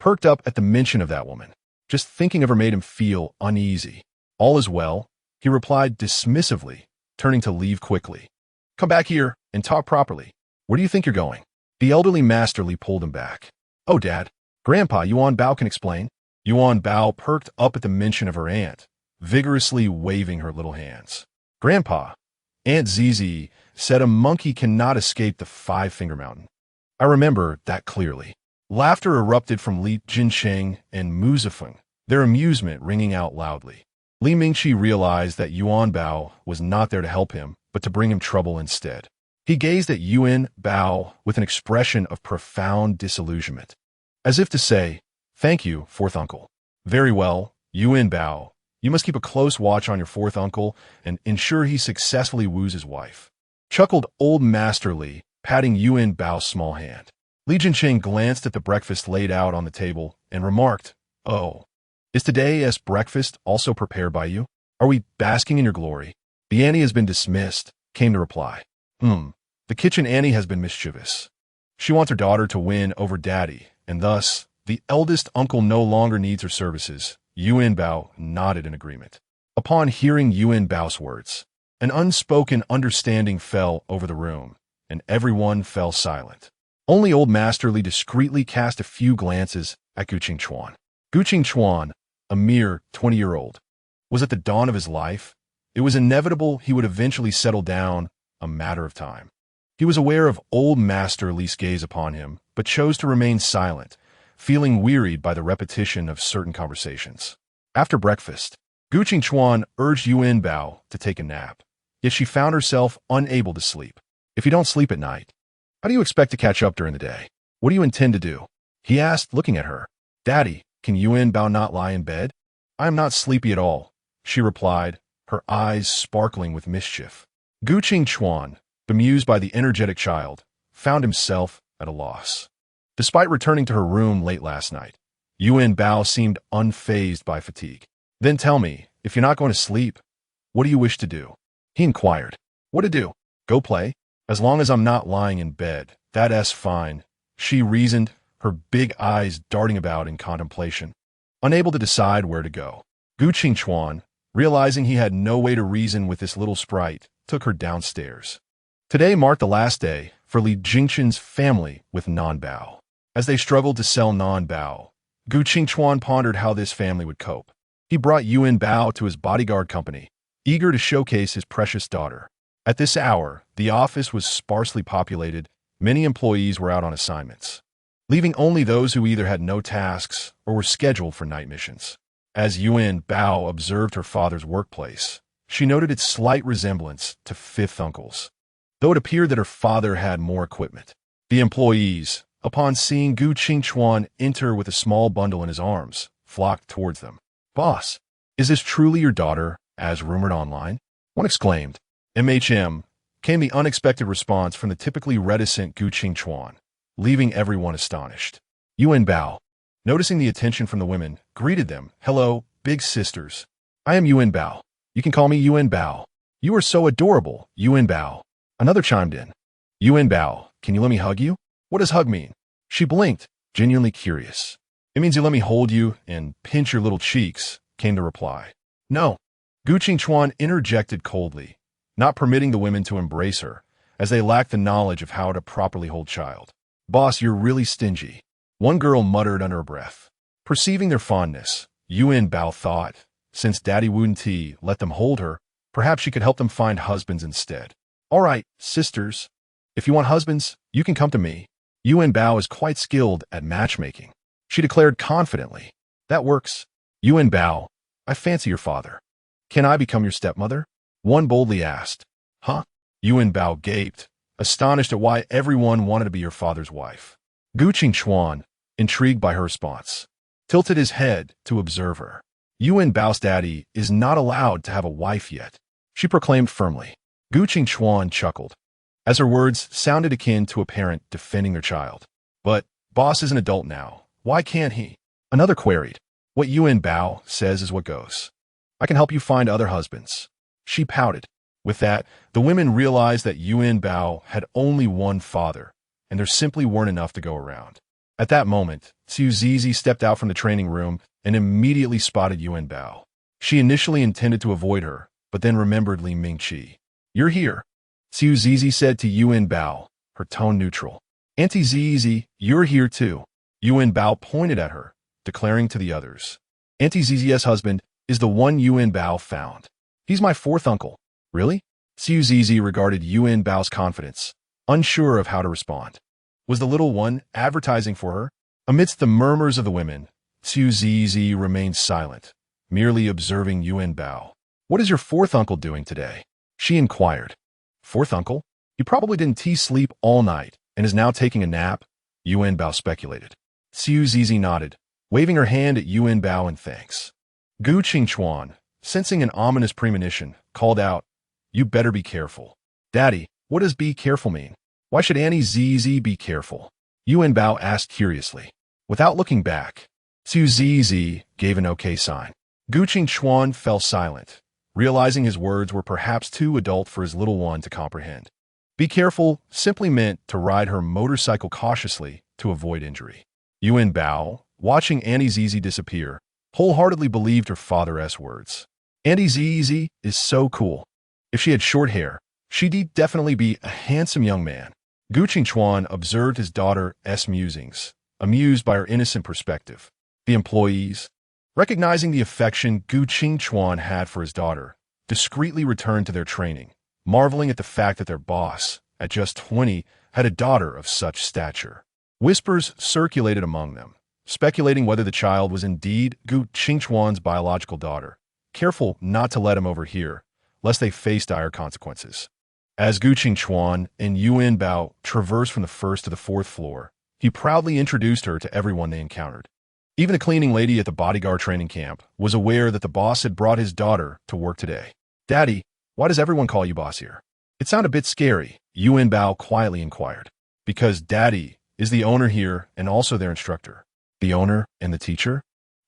perked up at the mention of that woman. Just thinking of her made him feel uneasy. All is well, he replied dismissively, turning to leave quickly. Come back here and talk properly. Where do you think you're going? The elderly Master Li pulled him back. Oh, Dad. Grandpa, Yuanbao can explain. Yuanbao perked up at the mention of her aunt, vigorously waving her little hands. Grandpa, Aunt Zizi said a monkey cannot escape the five-finger mountain. I remember that clearly. Laughter erupted from Li Jincheng and Mu Zifeng, their amusement ringing out loudly. Li Mingqi realized that Yuanbao was not there to help him, but to bring him trouble instead. He gazed at Yuanbao with an expression of profound disillusionment, as if to say, Thank you, fourth uncle. Very well, Yuanbao. You must keep a close watch on your fourth uncle and ensure he successfully woos his wife. Chuckled old Master Li, patting Yuanbao's small hand. Li Jincheng glanced at the breakfast laid out on the table and remarked, Oh, is today's breakfast also prepared by you? Are we basking in your glory? The Annie has been dismissed, came the reply. The kitchen Annie has been mischievous. She wants her daughter to win over Daddy, and thus, the eldest uncle no longer needs her services. Yuanbao nodded in agreement. Upon hearing Yuanbao's words, an unspoken understanding fell over the room, and everyone fell silent. Only old Master Li discreetly cast a few glances at Gu Qingchuan. Gu Qingchuan, a mere 20-year-old, was at the dawn of his life. It was inevitable he would eventually settle down, a matter of time. He was aware of old Master Li's gaze upon him, but chose to remain silent, feeling wearied by the repetition of certain conversations. After breakfast, Gu Qingchuan urged Yuanbao to take a nap, yet she found herself unable to sleep. If you don't sleep at night, how do you expect to catch up during the day? What do you intend to do? He asked, looking at her. Daddy, can Yuanbao not lie in bed? I am not sleepy at all, she replied, her eyes sparkling with mischief. Gu Qingchuan, bemused by the energetic child, found himself at a loss. Despite returning to her room late last night, Yuanbao seemed unfazed by fatigue. Then tell me, if you're not going to sleep, what do you wish to do? He inquired. What to do? Go play? As long as I'm not lying in bed, that's fine, she reasoned, her big eyes darting about in contemplation. Unable to decide where to go, Gu Qingchuan, realizing he had no way to reason with this little sprite, took her downstairs. Today marked the last day for Li Jingchen's family with non-bao. As they struggled to sell non-bao, Gu Qingchuan pondered how this family would cope. He brought Yuanbao to his bodyguard company, eager to showcase his precious daughter. At this hour, the office was sparsely populated. Many employees were out on assignments, leaving only those who either had no tasks or were scheduled for night missions. As Yuanbao observed her father's workplace, she noted its slight resemblance to fifth uncle's, though it appeared that her father had more equipment. The employees, upon seeing Gu Qingchuan enter with a small bundle in his arms, flocked towards them. "Boss, is this truly your daughter, as rumored online?" one exclaimed. Came the unexpected response from the typically reticent Gu Qingchuan, leaving everyone astonished. Yuanbao, noticing the attention from the women, greeted them. "Hello, big sisters. I am Yuanbao. You can call me Yuanbao. You are so adorable, Yuanbao." Another chimed in. "Yuanbao, can you let me hug you?" "What does hug mean?" She blinked, genuinely curious. "It means you let me hold you and pinch your little cheeks," came the reply. "No." Gu Qingchuan interjected coldly, not permitting the women to embrace her, as they lacked the knowledge of how to properly hold child. "Boss, you're really stingy," one girl muttered under her breath. Perceiving their fondness, Yuanbao thought, since Daddy Wu let them hold her, perhaps she could help them find husbands instead. "All right, sisters. If you want husbands, you can come to me." Yuanbao is quite skilled at matchmaking, she declared confidently. "That works. Yuanbao, I fancy your father. Can I become your stepmother?" one boldly asked. "Huh?" Yuanbao gaped, astonished at why everyone wanted to be her father's wife. Gu Qingchuan, intrigued by her response, tilted his head to observe her. "Yuanbao's daddy is not allowed to have a wife yet," she proclaimed firmly. Gu Qingchuan chuckled, as her words sounded akin to a parent defending their child. "But boss is an adult now. Why can't he?" Another queried. "What Yuanbao says is what goes. I can help you find other husbands." She pouted. With that, the women realized that Yuanbao had only one father, and there simply weren't enough to go around. At that moment, Xiao Zizi stepped out from the training room and immediately spotted Yuanbao. She initially intended to avoid her, but then remembered Li Mingqi. "You're here," Xiao Zizi said to Yuanbao, her tone neutral. "Auntie Zizi, you're here too." Yuanbao pointed at her, declaring to the others. "Auntie Zizi's husband is the one Yuanbao found. He's my fourth uncle." "Really?" Xiao Zizi regarded Yuanbao's confidence, unsure of how to respond. Was the little one advertising for her? Amidst the murmurs of the women, Xiao Zizi remained silent, merely observing Yuanbao. "What is your fourth uncle doing today?" she inquired. "Fourth uncle? He probably didn't sleep all night and is now taking a nap," Yuanbao speculated. Xiao Zizi nodded, waving her hand at Yuanbao in thanks. Gu Qingchuan, sensing an ominous premonition, called out, "You better be careful." "Daddy, what does be careful mean? Why should Auntie Zizi be careful?" Yuanbao asked curiously. Without looking back, Xiao Zizi gave an okay sign. Gu Qingchuan fell silent, realizing his words were perhaps too adult for his little one to comprehend. Be careful simply meant to ride her motorcycle cautiously to avoid injury. Yuanbao, watching Auntie Zizi disappear, wholeheartedly believed her father's words. Auntie Zizi is so cool. If she had short hair, she'd definitely be a handsome young man. Gu Qingchuan observed his daughter's musings, amused by her innocent perspective. The employees, recognizing the affection Gu Qingchuan had for his daughter, discreetly returned to their training, marveling at the fact that their boss, at just 20, had a daughter of such stature. Whispers circulated among them, speculating whether the child was indeed Gu Qingchuan's biological daughter, careful not to let him overhear, lest they face dire consequences. As Gu Qingchuan and Yuanbao traversed from the first to the fourth floor, he proudly introduced her to everyone they encountered. Even the cleaning lady at the bodyguard training camp was aware that the boss had brought his daughter to work today. "Daddy, why does everyone call you boss here?" "It sounded a bit scary," Yuanbao quietly inquired. "Because Daddy is the owner here and also their instructor." "The owner and the teacher?"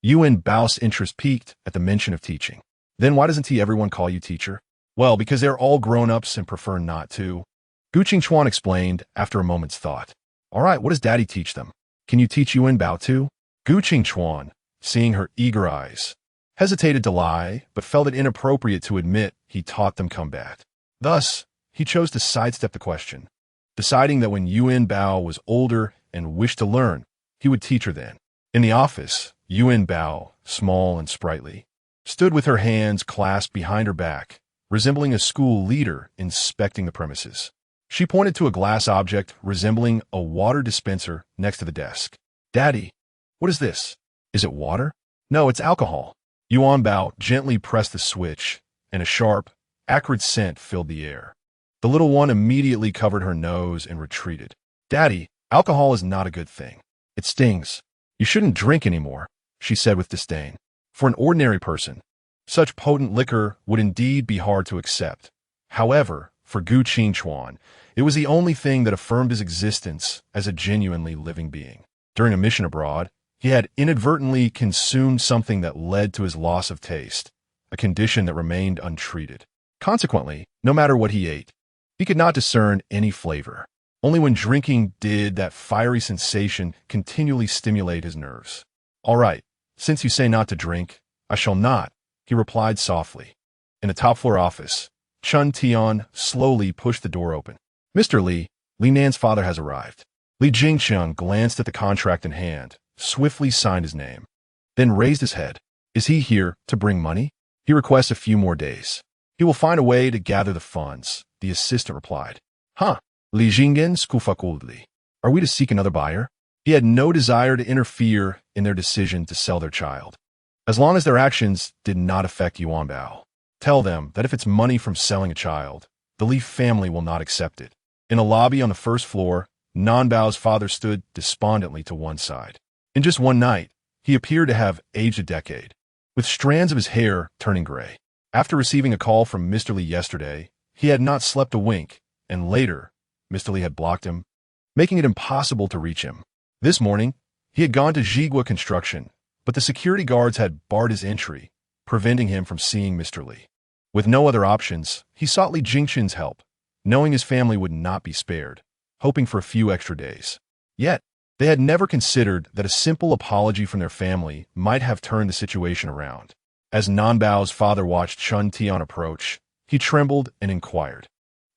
Yuanbao's interest peaked at the mention of teaching. "Then why doesn't everyone call you teacher?" "Well, because they're all grown-ups and prefer not to," Gu Qingchuan explained after a moment's thought. "All right, what does Daddy teach them? Can you teach Yuanbao too?" Gu Qingchuan, seeing her eager eyes, hesitated to lie, but felt it inappropriate to admit he taught them combat. Thus, he chose to sidestep the question, deciding that when Yuanbao was older and wished to learn, he would teach her then. In the office, Yuanbao, small and sprightly, stood with her hands clasped behind her back, resembling a school leader inspecting the premises. She pointed to a glass object resembling a water dispenser next to the desk. "Daddy, what is this? Is it water?" "No, it's alcohol." Yuanbao gently pressed the switch, and a sharp, acrid scent filled the air. The little one immediately covered her nose and retreated. "Daddy, alcohol is not a good thing. It stings. You shouldn't drink anymore," she said with disdain. For an ordinary person, such potent liquor would indeed be hard to accept. However, for Gu Qingchuan, it was the only thing that affirmed his existence as a genuinely living being. During a mission abroad, he had inadvertently consumed something that led to his loss of taste, a condition that remained untreated. Consequently, no matter what he ate, he could not discern any flavor. Only when drinking did that fiery sensation continually stimulate his nerves. "All right, since you say not to drink, I shall not," he replied softly. In the top-floor office, Chun Tian slowly pushed the door open. "Mr. Li, Li Nan's father has arrived." Li Jingqiang glanced at the contract in hand, swiftly signed his name, then raised his head. "Is he here to bring money?" "He requests a few more days. He will find a way to gather the funds," the assistant replied. "Huh, Li Jinggen skufakuldli. Are we to seek another buyer?" He had no desire to interfere in their decision to sell their child, as long as their actions did not affect Yuanbao. "Tell them that if it's money from selling a child, the Li family will not accept it." In a lobby on the first floor, Nanbao's father stood despondently to one side. In just one night, he appeared to have aged a decade, with strands of his hair turning gray. After receiving a call from Mr. Li yesterday, he had not slept a wink, and later, Mr. Li had blocked him, making it impossible to reach him. This morning, he had gone to Jigua Construction, but the security guards had barred his entry, preventing him from seeing Mr. Li. With no other options, he sought Li Jingqian's help, knowing his family would not be spared, hoping for a few extra days. Yet, they had never considered that a simple apology from their family might have turned the situation around. As Nanbao's father watched Chun Tian approach, he trembled and inquired,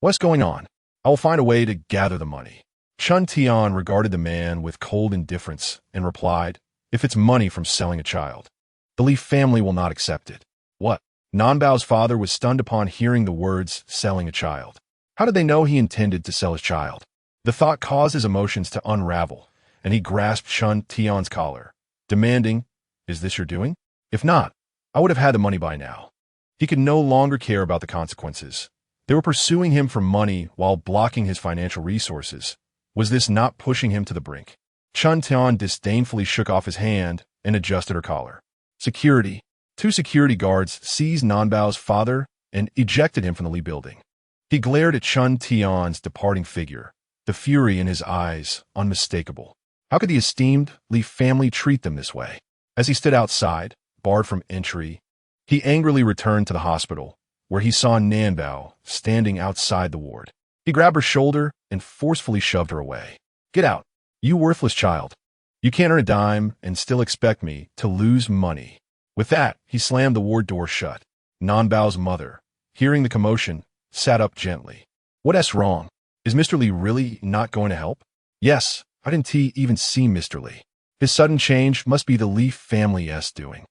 "What's going on?" "I will find a way to gather the money." Chun Tian regarded the man with cold indifference and replied, "If it's money from selling a child, the Li family will not accept it." "What?" Nanbao's father was stunned upon hearing the words selling a child. How did they know he intended to sell his child? The thought caused his emotions to unravel, and he grasped Chun Tian's collar, demanding, "Is this your doing? If not, I would have had the money by now." He could no longer care about the consequences. They were pursuing him for money while blocking his financial resources. Was this not pushing him to the brink? Chun Tian disdainfully shook off his hand and adjusted her collar. Security. 2 security guards seized Nanbao's father and ejected him from the Li building. He glared at Chun Tian's departing figure, the fury in his eyes unmistakable. How could the esteemed Li family treat them this way? As he stood outside, barred from entry, he angrily returned to the hospital, where he saw Nanbao standing outside the ward. He grabbed her shoulder and forcefully shoved her away. "Get out, you worthless child. You can't earn a dime and still expect me to lose money." With that, he slammed the ward door shut. Nanbao's mother, hearing the commotion, sat up gently. "What's wrong? Is Mr. Li really not going to help?" "Yes, how didn't he even see Mr. Li? His sudden change must be the Li family's doing,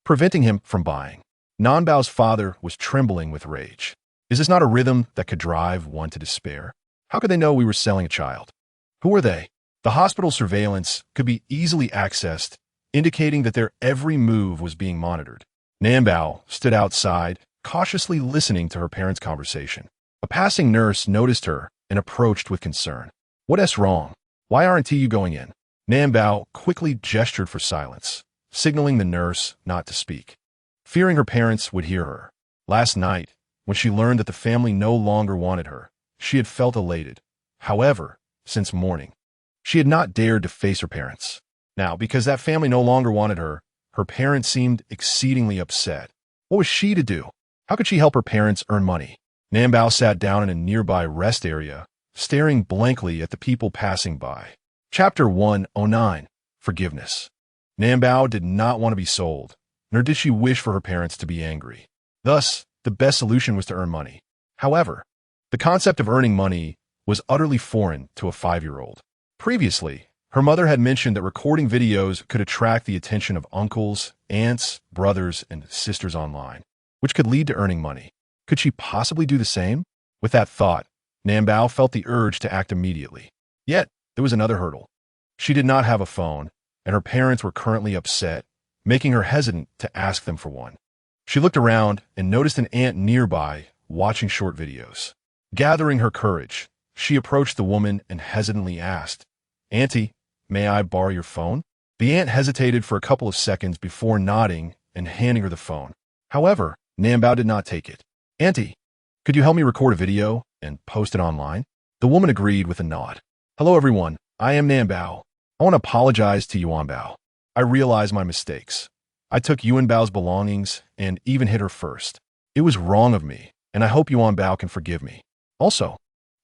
preventing him from buying." Nanbao's father was trembling with rage. Is this not a rhythm that could drive one to despair? How could they know we were selling a child? Who were they? The hospital surveillance could be easily accessed, indicating that their every move was being monitored. Nanbao stood outside, cautiously listening to her parents' conversation. A passing nurse noticed her and approached with concern. "What's wrong? Why aren't you going in?" Nanbao quickly gestured for silence, signaling the nurse not to speak, fearing her parents would hear her. Last night, when she learned that the family no longer wanted her, she had felt elated. However, since morning, she had not dared to face her parents. Now, because that family no longer wanted her, her parents seemed exceedingly upset. What was she to do? How could she help her parents earn money? Nanbao sat down in a nearby rest area, staring blankly at the people passing by. Chapter 109. Forgiveness. Nanbao did not want to be sold, nor did she wish for her parents to be angry. Thus, the best solution was to earn money. However, the concept of earning money was utterly foreign to a 5-year-old. Previously, her mother had mentioned that recording videos could attract the attention of uncles, aunts, brothers, and sisters online, which could lead to earning money. Could she possibly do the same? With that thought, Yuanbao felt the urge to act immediately. Yet, there was another hurdle. She did not have a phone, and her parents were currently upset, making her hesitant to ask them for one. She looked around and noticed an aunt nearby watching short videos. Gathering her courage, she approached the woman and hesitantly asked, "Auntie, may I borrow your phone?" The aunt hesitated for a couple of seconds before nodding and handing her the phone. However, Yuanbao did not take it. "Auntie, could you help me record a video and post it online?" The woman agreed with a nod. "Hello everyone, I am Yuanbao. I want to apologize to Yuanbao. I realize my mistakes. I took Yuanbao's belongings and even hit her first. It was wrong of me, and I hope Yuanbao can forgive me. Also,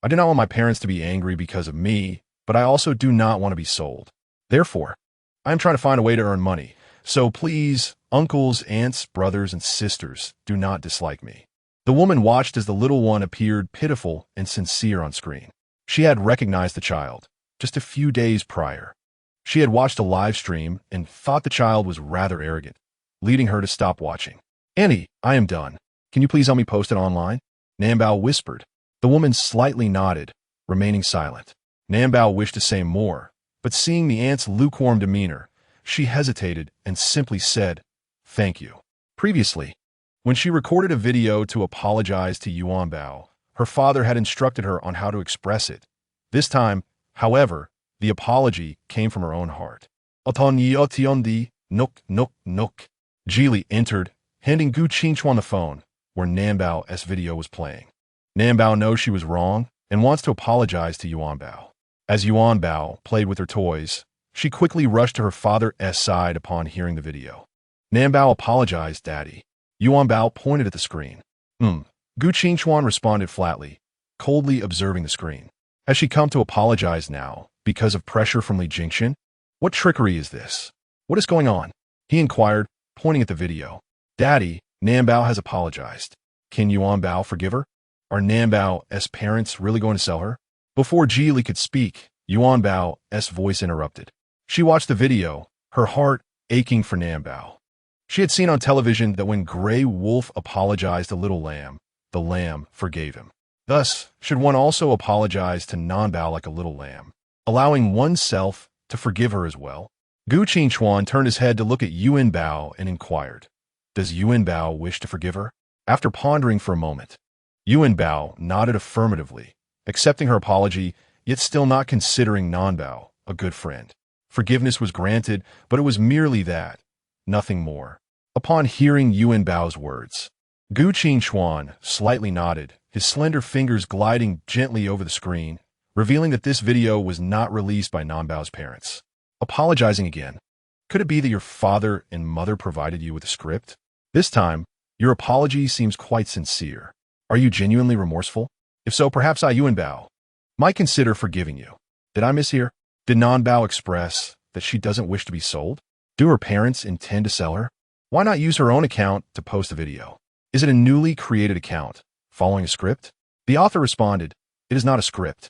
I do not want my parents to be angry because of me, but I also do not want to be sold. Therefore, I am trying to find a way to earn money. So please, uncles, aunts, brothers, and sisters, do not dislike me." The woman watched as the little one appeared pitiful and sincere on screen. She had recognized the child just a few days prior. She had watched a live stream and thought the child was rather arrogant, leading her to stop watching. "Auntie, I am done. Can you please help me post it online?" Yuanbao whispered. The woman slightly nodded, remaining silent. Yuanbao wished to say more, but seeing the aunt's lukewarm demeanor, she hesitated and simply said, "Thank you." Previously, when she recorded a video to apologize to Yuanbao, her father had instructed her on how to express it. This time, however, the apology came from her own heart. "Entered.The, nook, nook, nook." Geely entered, handing Gu Qingchuan the phone, where Yuanbao's video was playing. Yuanbao knows she was wrong and wants to apologize to Yuanbao. As Yuanbao played with her toys, she quickly rushed to her father's side upon hearing the video. "Yuanbao apologized, Daddy." Yuanbao pointed at the screen. Gu Qingchuan responded flatly, coldly observing the screen. Has she come to apologize now because of pressure from Li Jingxian? What trickery is this? What is going on? He inquired, pointing at the video. "Daddy, Yuanbao has apologized. Can Yuanbao forgive her? Are Yuanbao's parents really going to sell her?" Before Geely could speak, Yuanbao's voice interrupted. She watched the video, her heart aching for Yuanbao. She had seen on television that when Grey Wolf apologized to Little Lamb, the lamb forgave him. Thus, should one also apologize to Yuanbao like a little lamb, allowing oneself to forgive her as well? Gu Qingchuan turned his head to look at Yuanbao and inquired, "Does Yuanbao wish to forgive her?" After pondering for a moment, Yuanbao nodded affirmatively, accepting her apology, yet still not considering Yuanbao a good friend. Forgiveness was granted, but it was merely that, nothing more. Upon hearing Yuanbao's words, Gu Qingchuan slightly nodded, his slender fingers gliding gently over the screen, revealing that this video was not released by Yuanbao's parents. Apologizing again. Could it be that your father and mother provided you with a script? This time, your apology seems quite sincere. Are you genuinely remorseful? If so, perhaps Yuanbao might consider forgiving you. Did I mishear? Did Yuanbao express that she doesn't wish to be sold? Do her parents intend to sell her? Why not use her own account to post the video? Is it a newly created account, following a script? The author responded, "It is not a script.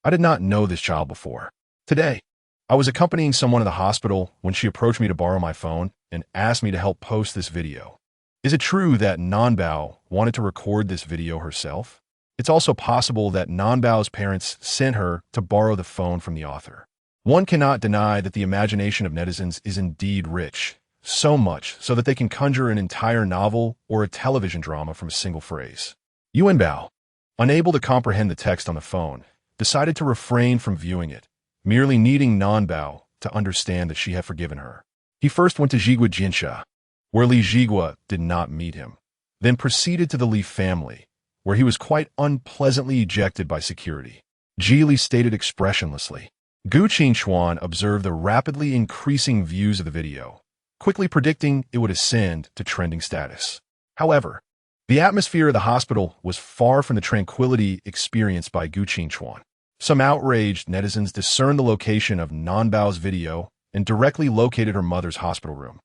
I did not know this child before. Today, I was accompanying someone to the hospital when she approached me to borrow my phone and asked me to help post this video. Is it true that Yuanbao wanted to record this video herself? It's also possible that Yuanbao's parents sent her to borrow the phone from the author. One cannot deny that the imagination of netizens is indeed rich, so much so that they can conjure an entire novel or a television drama from a single phrase. Yuanbao, unable to comprehend the text on the phone, decided to refrain from viewing it, merely needing Yuanbao to understand that she had forgiven her. He first went to Zhigua Jinsha, where Li Zhigua did not meet him, then proceeded to the Li family, where he was quite unpleasantly ejected by security. Geely stated expressionlessly. Gu Qingchuan observed the rapidly increasing views of the video, quickly predicting it would ascend to trending status. However, the atmosphere of the hospital was far from the tranquility experienced by Gu Qingchuan. Some outraged netizens discerned the location of Yuanbao's video and directly located her mother's hospital room.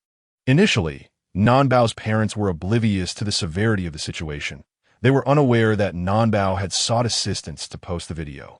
Initially, Nanbao's parents were oblivious to the severity of the situation. They were unaware that Nanbao had sought assistance to post the video.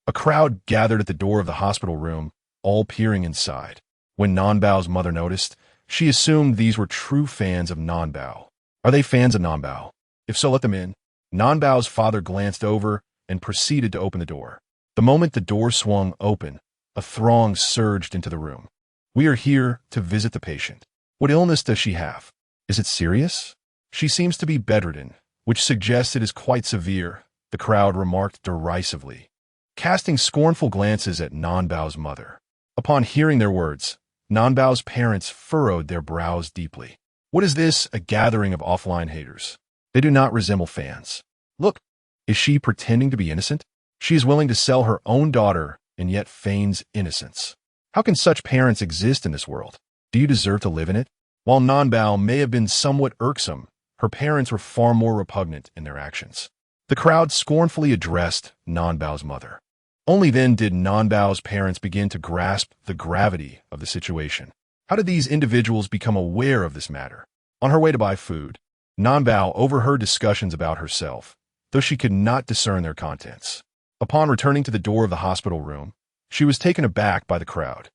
A crowd gathered at the door of the hospital room, all peering inside. When Nanbao's mother noticed, she assumed these were true fans of Nanbao. Are they fans of Nanbao? If so, let them in. Nanbao's father glanced over and proceeded to open the door. The moment the door swung open, a throng surged into the room. We are here to visit the patient. What illness does she have? Is it serious? She seems to be bedridden, which suggests it is quite severe, the crowd remarked derisively, casting scornful glances at Nanbao's mother. Upon hearing their words, Nanbao's parents furrowed their brows deeply. What is this, a gathering of offline haters? They do not resemble fans. Look, is she pretending to be innocent? She is willing to sell her own daughter and yet feigns innocence. How can such parents exist in this world? Do you deserve to live in it? While Nanbao may have been somewhat irksome, her parents were far more repugnant in their actions. The crowd scornfully addressed Nanbao's mother. Only then did Nanbao's parents begin to grasp the gravity of the situation. How did these individuals become aware of this matter? On her way to buy food, Nanbao overheard discussions about herself, though she could not discern their contents. Upon returning to the door of the hospital room, she was taken aback by the crowd.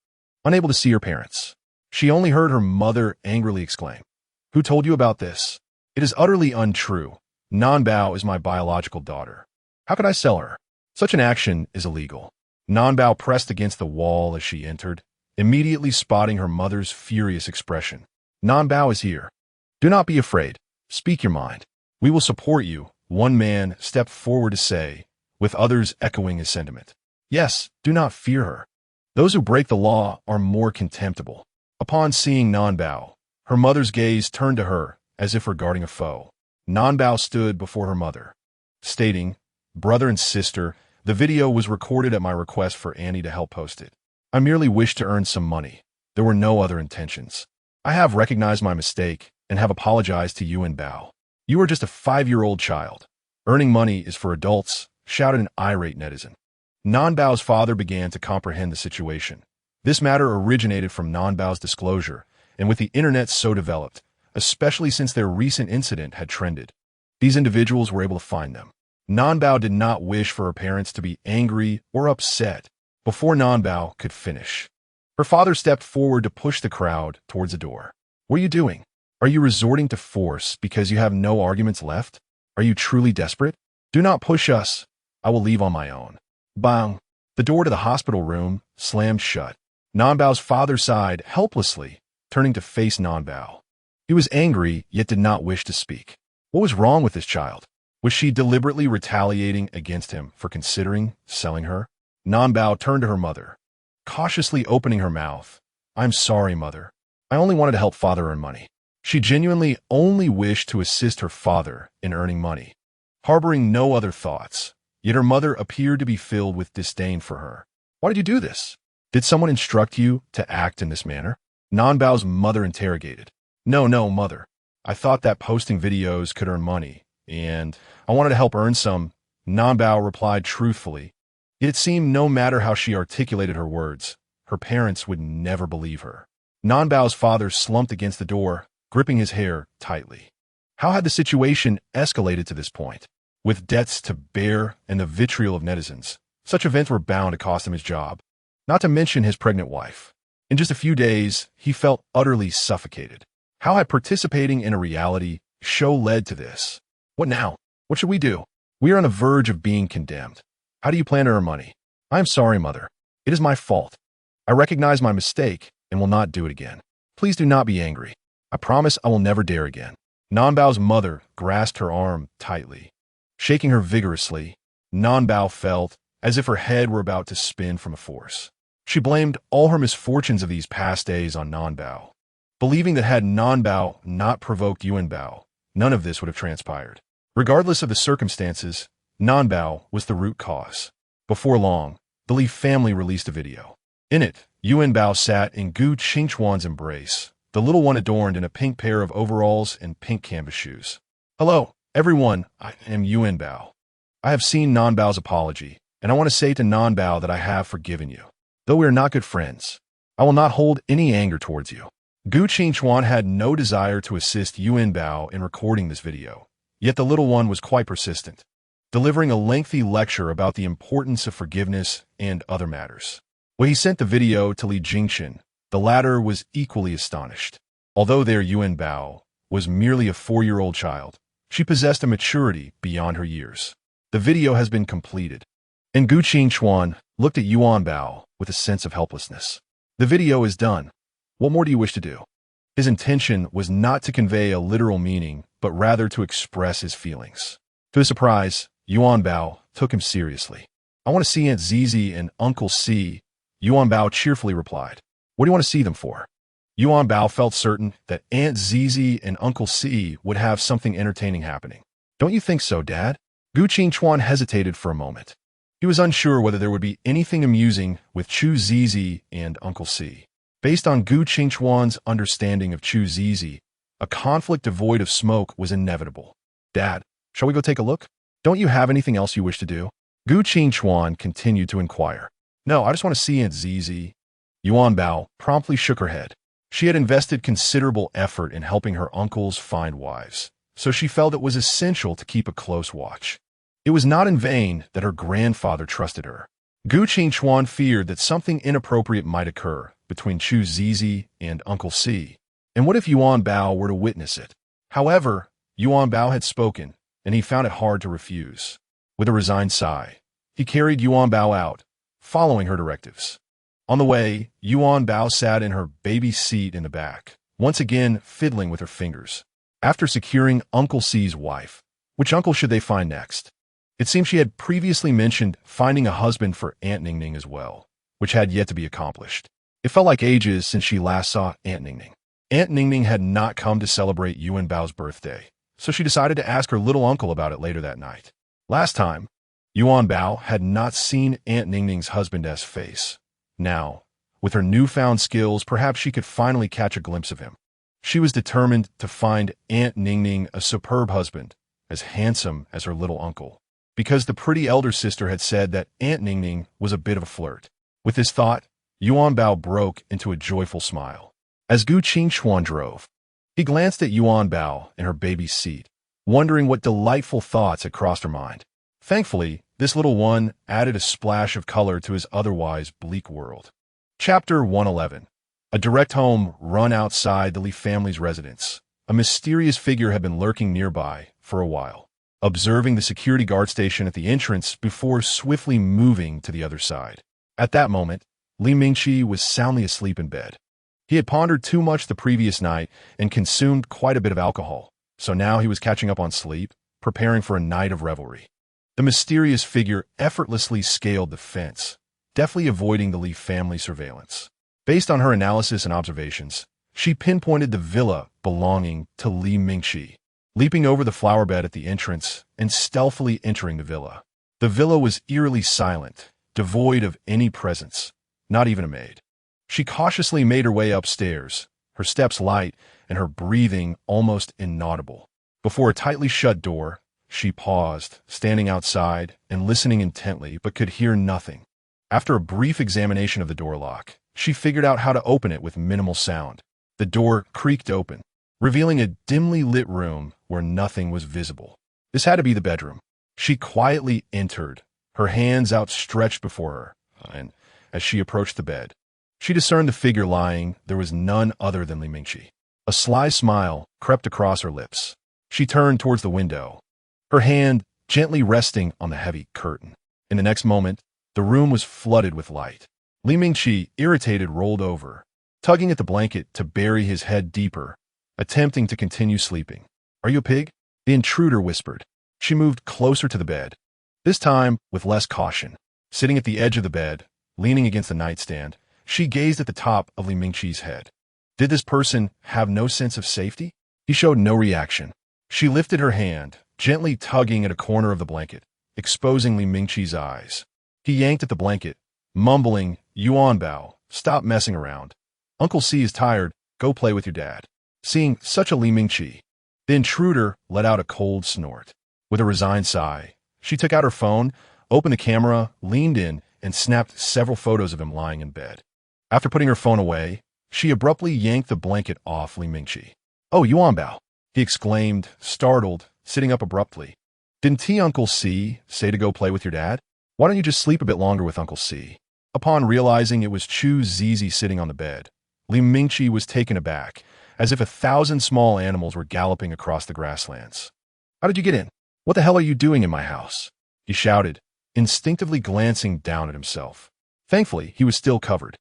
Unable to see her parents, she only heard her mother angrily exclaim, "Who told you about this? It is utterly untrue. Nanbao is my biological daughter. How could I sell her? Such an action is illegal." Nanbao pressed against the wall as she entered, immediately spotting her mother's furious expression. "Nanbao is here. Do not be afraid. Speak your mind. We will support you," one man stepped forward to say, with others echoing his sentiment. "Yes, do not fear her. Those who break the law are more contemptible." Upon seeing Nanbao, her mother's gaze turned to her as if regarding a foe. Nanbao stood before her mother, stating, "Brother and sister, the video was recorded at my request for Annie to help post it. I merely wished to earn some money. There were no other intentions. I have recognized my mistake and have apologized to Yuanbao. You are just a 5-year-old child. Earning money is for adults," shouted an irate netizen. Nanbao's father began to comprehend the situation. This matter originated from Nanbao's disclosure, and with the internet so developed, especially since their recent incident had trended, these individuals were able to find them. Nanbao did not wish for her parents to be angry or upset before Nanbao could finish. Her father stepped forward to push the crowd towards the door. "What are you doing? Are you resorting to force because you have no arguments left? Are you truly desperate? Do not push us. I will leave on my own." Bang! The door to the hospital room slammed shut. Nanbao's father sighed helplessly, turning to face Nanbao. He was angry, yet did not wish to speak. What was wrong with this child? Was she deliberately retaliating against him for considering selling her? Nanbao turned to her mother, cautiously opening her mouth. "I'm sorry, mother. I only wanted to help father earn money." She genuinely only wished to assist her father in earning money, harboring no other thoughts, yet her mother appeared to be filled with disdain for her. "Why did you do this? Did someone instruct you to act in this manner?" Nanbao's mother interrogated. No, mother. I thought that posting videos could earn money, and I wanted to help earn some," Nanbao replied truthfully. Yet it seemed no matter how she articulated her words, her parents would never believe her. Nanbao's father slumped against the door, gripping his hair tightly. How had the situation escalated to this point? With debts to bear and the vitriol of netizens, such events were bound to cost him his job, not to mention his pregnant wife. In just a few days, he felt utterly suffocated. How had participating in a reality show led to this? What now? What should we do? We are on the verge of being condemned. How do you plan to earn money? I am sorry, mother. It is my fault. I recognize my mistake and will not do it again. Please do not be angry. I promise I will never dare again. Nanbao's mother grasped her arm tightly. Shaking her vigorously, Nanbao felt as if her head were about to spin from a force. She blamed all her misfortunes of these past days on Nanbao, believing that had Nanbao not provoked Yuanbao, none of this would have transpired. Regardless of the circumstances, Nanbao was the root cause. Before long, the Li family released a video. In it, Yuanbao sat in Gu Qingchuan's embrace, the little one adorned in a pink pair of overalls and pink canvas shoes. "Hello, everyone, I am Yuanbao. I have seen Nanbao's apology, and I want to say to Nanbao that I have forgiven you. Though we are not good friends, I will not hold any anger towards you. Gu Qingchuan had no desire to assist Yuanbao in recording this video, yet the little one was quite persistent, delivering a lengthy lecture about the importance of forgiveness and other matters. When he sent the video to Li Jingchen, the latter was equally astonished. Although their Yuanbao was merely a 4-year-old child, she possessed a maturity beyond her years. The video has been completed, and Gu Qingchuan looked at Yuanbao with a sense of helplessness. The video is done. What more do you wish to do? His intention was not to convey a literal meaning, but rather to express his feelings. To his surprise, Yuanbao took him seriously. I want to see Aunt Zizi and Uncle C, Yuanbao cheerfully replied. What do you want to see them for? Yuanbao felt certain that Aunt Zizi and Uncle C would have something entertaining happening. Don't you think so, Dad? Gu Qingchuan hesitated for a moment. He was unsure whether there would be anything amusing with Chu Zizi and Uncle C. Based on Gu Qingchuan's understanding of Chu Zizi, a conflict devoid of smoke was inevitable. Dad, shall we go take a look? Don't you have anything else you wish to do? Gu Qingchuan continued to inquire. No, I just want to see Aunt Zizi. Yuanbao promptly shook her head. She had invested considerable effort in helping her uncles find wives, so she felt it was essential to keep a close watch. It was not in vain that her grandfather trusted her. Gu Qingchuan feared that something inappropriate might occur between Chu Zizi and Uncle C. And what if Yuanbao were to witness it? However, Yuanbao had spoken, and he found it hard to refuse. With a resigned sigh, he carried Yuanbao out, following her directives. On the way, Yuanbao sat in her baby seat in the back, once again fiddling with her fingers. After securing Uncle C's wife, which uncle should they find next? It seemed she had previously mentioned finding a husband for Aunt Ningning as well, which had yet to be accomplished. It felt like ages since she last saw Aunt Ningning. Aunt Ningning had not come to celebrate Yuanbao's birthday, so she decided to ask her little uncle about it later that night. Last time, Yuanbao had not seen Aunt Ningning's husband's face. Now, with her newfound skills, perhaps she could finally catch a glimpse of him. She was determined to find Aunt Ningning a superb husband, as handsome as her little uncle, because the pretty elder sister had said that Aunt Ningning was a bit of a flirt. With this thought, Yuanbao broke into a joyful smile. As Gu Qingchuan drove, he glanced at Yuanbao in her baby's seat, wondering what delightful thoughts had crossed her mind. Thankfully, this little one added a splash of color to his otherwise bleak world. Chapter 111. A direct home run outside the Li family's residence. A mysterious figure had been lurking nearby for a while, observing the security guard station at the entrance before swiftly moving to the other side. At that moment, Li Mingqi was soundly asleep in bed. He had pondered too much the previous night and consumed quite a bit of alcohol, so now he was catching up on sleep, preparing for a night of revelry. The mysterious figure effortlessly scaled the fence, deftly avoiding the Li family surveillance. Based on her analysis and observations, she pinpointed the villa belonging to Li Mingqi, leaping over the flower bed at the entrance and stealthily entering the villa. The villa was eerily silent, devoid of any presence, not even a maid. She cautiously made her way upstairs, her steps light and her breathing almost inaudible. Before a tightly shut door, she paused, standing outside and listening intently, but could hear nothing. After a brief examination of the door lock, she figured out how to open it with minimal sound. The door creaked open, revealing a dimly lit room where nothing was visible. This had to be the bedroom. She quietly entered, her hands outstretched before her, and as she approached the bed, she discerned the figure lying. There was none other than Li Mingqi. A sly smile crept across her lips. She turned towards the window, her hand gently resting on the heavy curtain. In the next moment, the room was flooded with light. Li Mingqi, irritated, rolled over, tugging at the blanket to bury his head deeper, attempting to continue sleeping. "Are you a pig?" the intruder whispered. She moved closer to the bed, this time with less caution. Sitting at the edge of the bed, leaning against the nightstand, she gazed at the top of Li Mingqi's head. Did this person have no sense of safety? He showed no reaction. She lifted her hand, gently tugging at a corner of the blanket, exposing Li Mingqi's eyes. He yanked at the blanket, mumbling, "Yuanbao, stop messing around. Uncle C is tired, go play with your dad." Seeing such a Li Mingqi, the intruder let out a cold snort. With a resigned sigh, she took out her phone, opened the camera, leaned in, and snapped several photos of him lying in bed. After putting her phone away, She abruptly yanked the blanket off Li Mingqi. "Oh, Yuanbao," he exclaimed, startled, sitting up abruptly. "Didn't Uncle.The say to go play with your dad? Why don't you just sleep a bit longer with Uncle.The?" Upon realizing it was Xiao sitting on the bed, Li Mingqi was taken aback, as if 1,000 small animals were galloping across the grasslands. "How did you get in? What the hell are you doing in my house?" he shouted, instinctively glancing down at himself. Thankfully, he was still covered.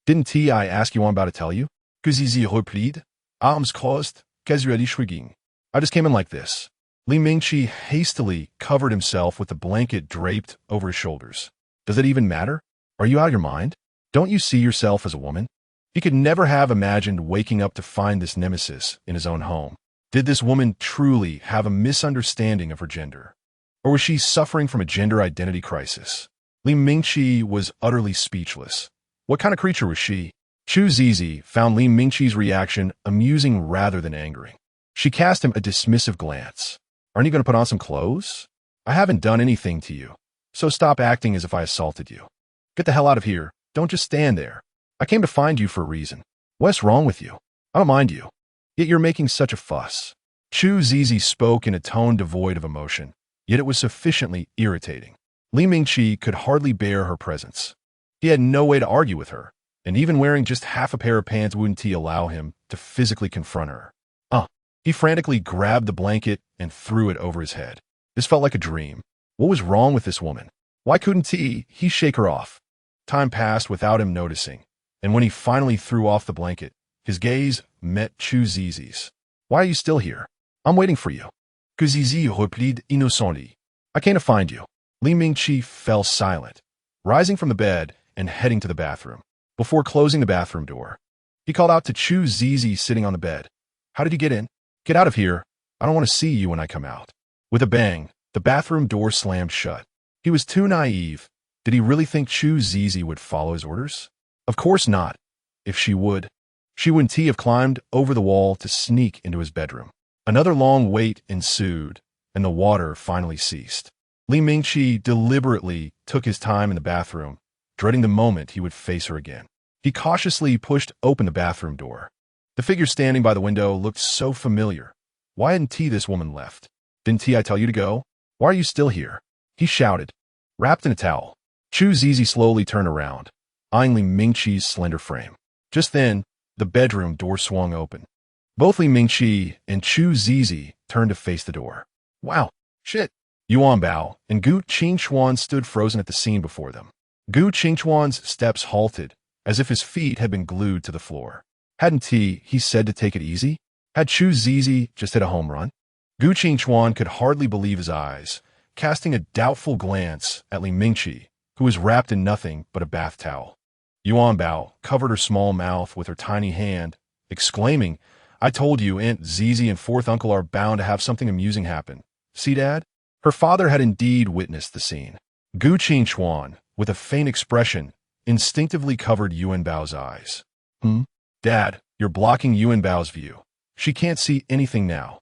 "Didn't I ask Yuanbao to tell you? Que Zizi replied, arms crossed, casually shrugging. I just came in like this." Li Mingqi hastily covered himself with the blanket draped over his shoulders. "Does it even matter? Are you out of your mind? Don't you see yourself as a woman?" He could never have imagined waking up to find this nemesis in his own home. Did this woman truly have a misunderstanding of her gender? Or was she suffering from a gender identity crisis? Li Mingqi was utterly speechless. What kind of creature was she? Xiao found Li Mingqi's reaction amusing rather than angering. She cast him a dismissive glance. "Aren't you going to put on some clothes? I haven't done anything to you, so stop acting as if I assaulted you. Get the hell out of here. Don't just stand there. I came to find you for a reason. What's wrong with you? I don't mind you. Yet you're making such a fuss." Xiao spoke in a tone devoid of emotion, yet it was sufficiently irritating. Li Mingqi could hardly bear her presence. He had no way to argue with her, and even wearing just half a pair of pants wouldn't allow him to physically confront her. He frantically grabbed the blanket and threw it over his head. This felt like a dream. What was wrong with this woman? Why couldn't he shake her off? Time passed without him noticing, and when he finally threw off the blanket, his gaze met Xiao's. "Why are you still here? I'm waiting for you." Xiao replied innocently. "I came to find you." Li Mingqi fell silent, rising from the bed and heading to the bathroom. Before closing the bathroom door, he called out to Xiao sitting on the bed. "How did you get in? Get out of here. I don't want to see you when I come out." With a bang, the bathroom door slammed shut. He was too naive. Did he really think Xiao would follow his orders? Of course not. If she would, she wouldn't have climbed over the wall to sneak into his bedroom. Another long wait ensued, and the water finally ceased. Li Mingqi deliberately took his time in the bathroom, dreading the moment he would face her again. He cautiously pushed open the bathroom door. The figure standing by the window looked so familiar. Why hadn't this woman left? "Didn't I tell you to go? Why are you still here?" he shouted, wrapped in a towel. Xiao slowly turned around, eyeing Li Mingqi's slender frame. Just then, the bedroom door swung open. Both Li Mingqi and Xiao turned to face the door. "Wow, shit." Yuanbao and Gu Qingchuan stood frozen at the scene before them. Gu Qingchuan's steps halted, as if his feet had been glued to the floor. Hadn't he said to take it easy? Had Xiao just hit a home run? Gu Qingchuan could hardly believe his eyes, casting a doubtful glance at Li Mingqi, who was wrapped in nothing but a bath towel. Yuanbao covered her small mouth with her tiny hand, exclaiming, "I told you Aunt Zizi and fourth uncle are bound to have something amusing happen. See, Dad?" Her father had indeed witnessed the scene. Gu Qingchuan, with a faint expression, instinctively covered Yuanbao's eyes. "Dad, you're blocking Yuanbao's view. She can't see anything now."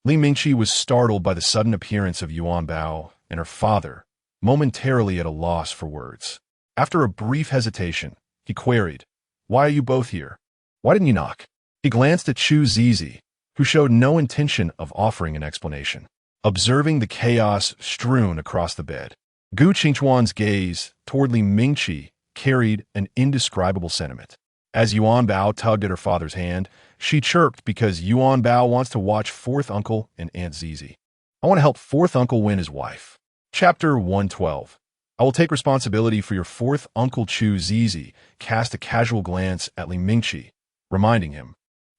Li Mingqi was startled by the sudden appearance of Yuanbao and her father, momentarily at a loss for words. After a brief hesitation, he queried, "Why are you both here? Why didn't you knock?" He glanced at Xiao, who showed no intention of offering an explanation. Observing the chaos strewn across the bed, Gu Qingchuan's gaze toward Li Mingqi carried an indescribable sentiment. As Yuanbao tugged at her father's hand, she chirped because Yuanbao wants to watch fourth uncle and Aunt Zizi. "I want to help fourth uncle win his wife." Chapter 112. "I will take responsibility for your fourth uncle." Xiao cast a casual glance at Li Mingqi, reminding him,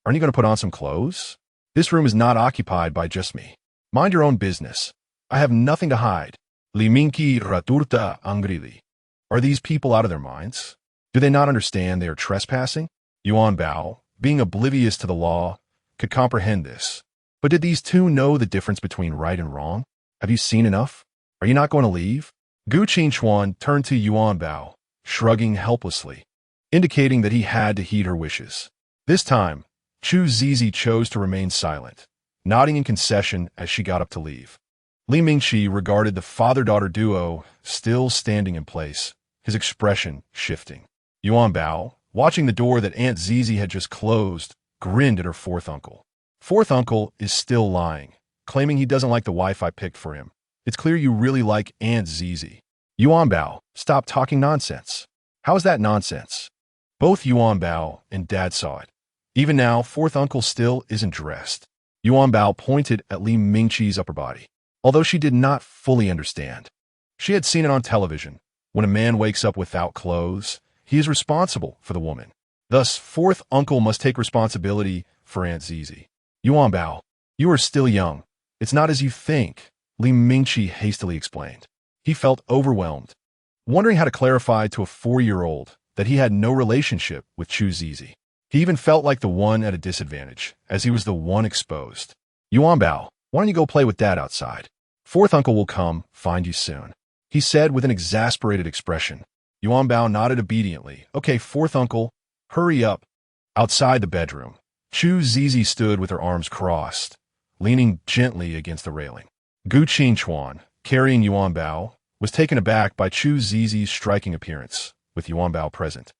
"Aren't you going to put on some clothes? This room is not occupied by just me. Mind your own business. I have nothing to hide." Li Mingqi raturta angrily. Are these people out of their minds? Do they not understand they are trespassing? Yuanbao, being oblivious to the law, could comprehend this. But did these two know the difference between right and wrong? Have you seen enough? Are you not going to leave? Gu Qingchuan turned to Yuanbao, shrugging helplessly, indicating that he had to heed her wishes. This time, Xiao chose to remain silent, nodding in concession as she got up to leave. Li Mingqi regarded the father-daughter duo still standing in place, his expression shifting. Yuanbao, watching the door that Aunt Zizi had just closed, grinned at her fourth uncle. Fourth uncle is still lying, claiming he doesn't like the wife I picked for him. It's clear you really like Aunt Zizi. Yuanbao, stop talking nonsense. How is that nonsense? Both Yuanbao and Dad saw it. Even now, fourth uncle still isn't dressed. Yuanbao pointed at Li Mingqi's upper body, although she did not fully understand. She had seen it on television. When a man wakes up without clothes, he is responsible for the woman. Thus, fourth uncle must take responsibility for Aunt Zizi. Yuanbao, you are still young. It's not as you think, Li Mingqi hastily explained. He felt overwhelmed, wondering how to clarify to a 4-year-old that he had no relationship with Chu Zizi. He even felt like the one at a disadvantage, as he was the one exposed. Yuanbao, why don't you go play with Dad outside? Fourth uncle will come find you soon, he said with an exasperated expression. Yuanbao nodded obediently. Okay, fourth uncle, hurry up. Outside the bedroom, Chu Zizi stood with her arms crossed, leaning gently against the railing. Gu Qingchuan, carrying Yuanbao, was taken aback by Chu Zizi's striking appearance, with Yuanbao present.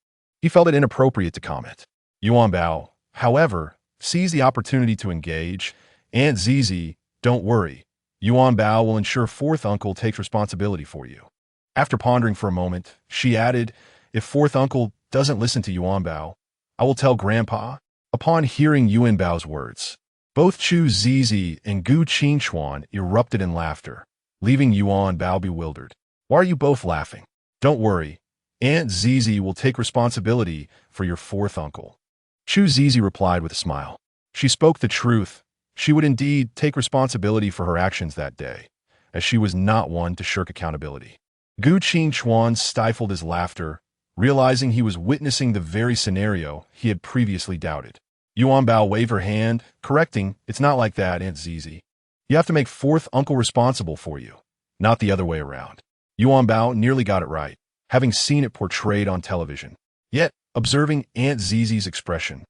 He felt it inappropriate to comment. Yuanbao, however, seized the opportunity to engage. Aunt Zizi, don't worry. Yuanbao will ensure fourth uncle takes responsibility for you. After pondering for a moment, she added, if fourth uncle doesn't listen to Yuanbao, I will tell Grandpa. Upon hearing Yuanbao's words, both Chu Zizi and Gu Qingchuan erupted in laughter, leaving Yuanbao bewildered. Why are you both laughing? Don't worry. Aunt Zizi will take responsibility for your fourth uncle. Chu Zizi replied with a smile. She spoke the truth. She would indeed take responsibility for her actions that day, as she was not one to shirk accountability. Gu Qingchuan stifled his laughter, realizing he was witnessing the very scenario he had previously doubted. Yuanbao waved her hand, correcting, it's not like that, Aunt Zizi. You have to make fourth uncle responsible for you, not the other way around. Yuanbao nearly got it right, having seen it portrayed on television. Yet, observing Aunt Zizi's expression,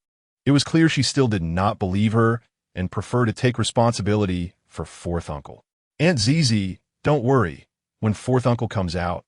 it was clear she still did not believe her and preferred to take responsibility for fourth uncle. Aunt Zizi, don't worry. When fourth uncle comes out,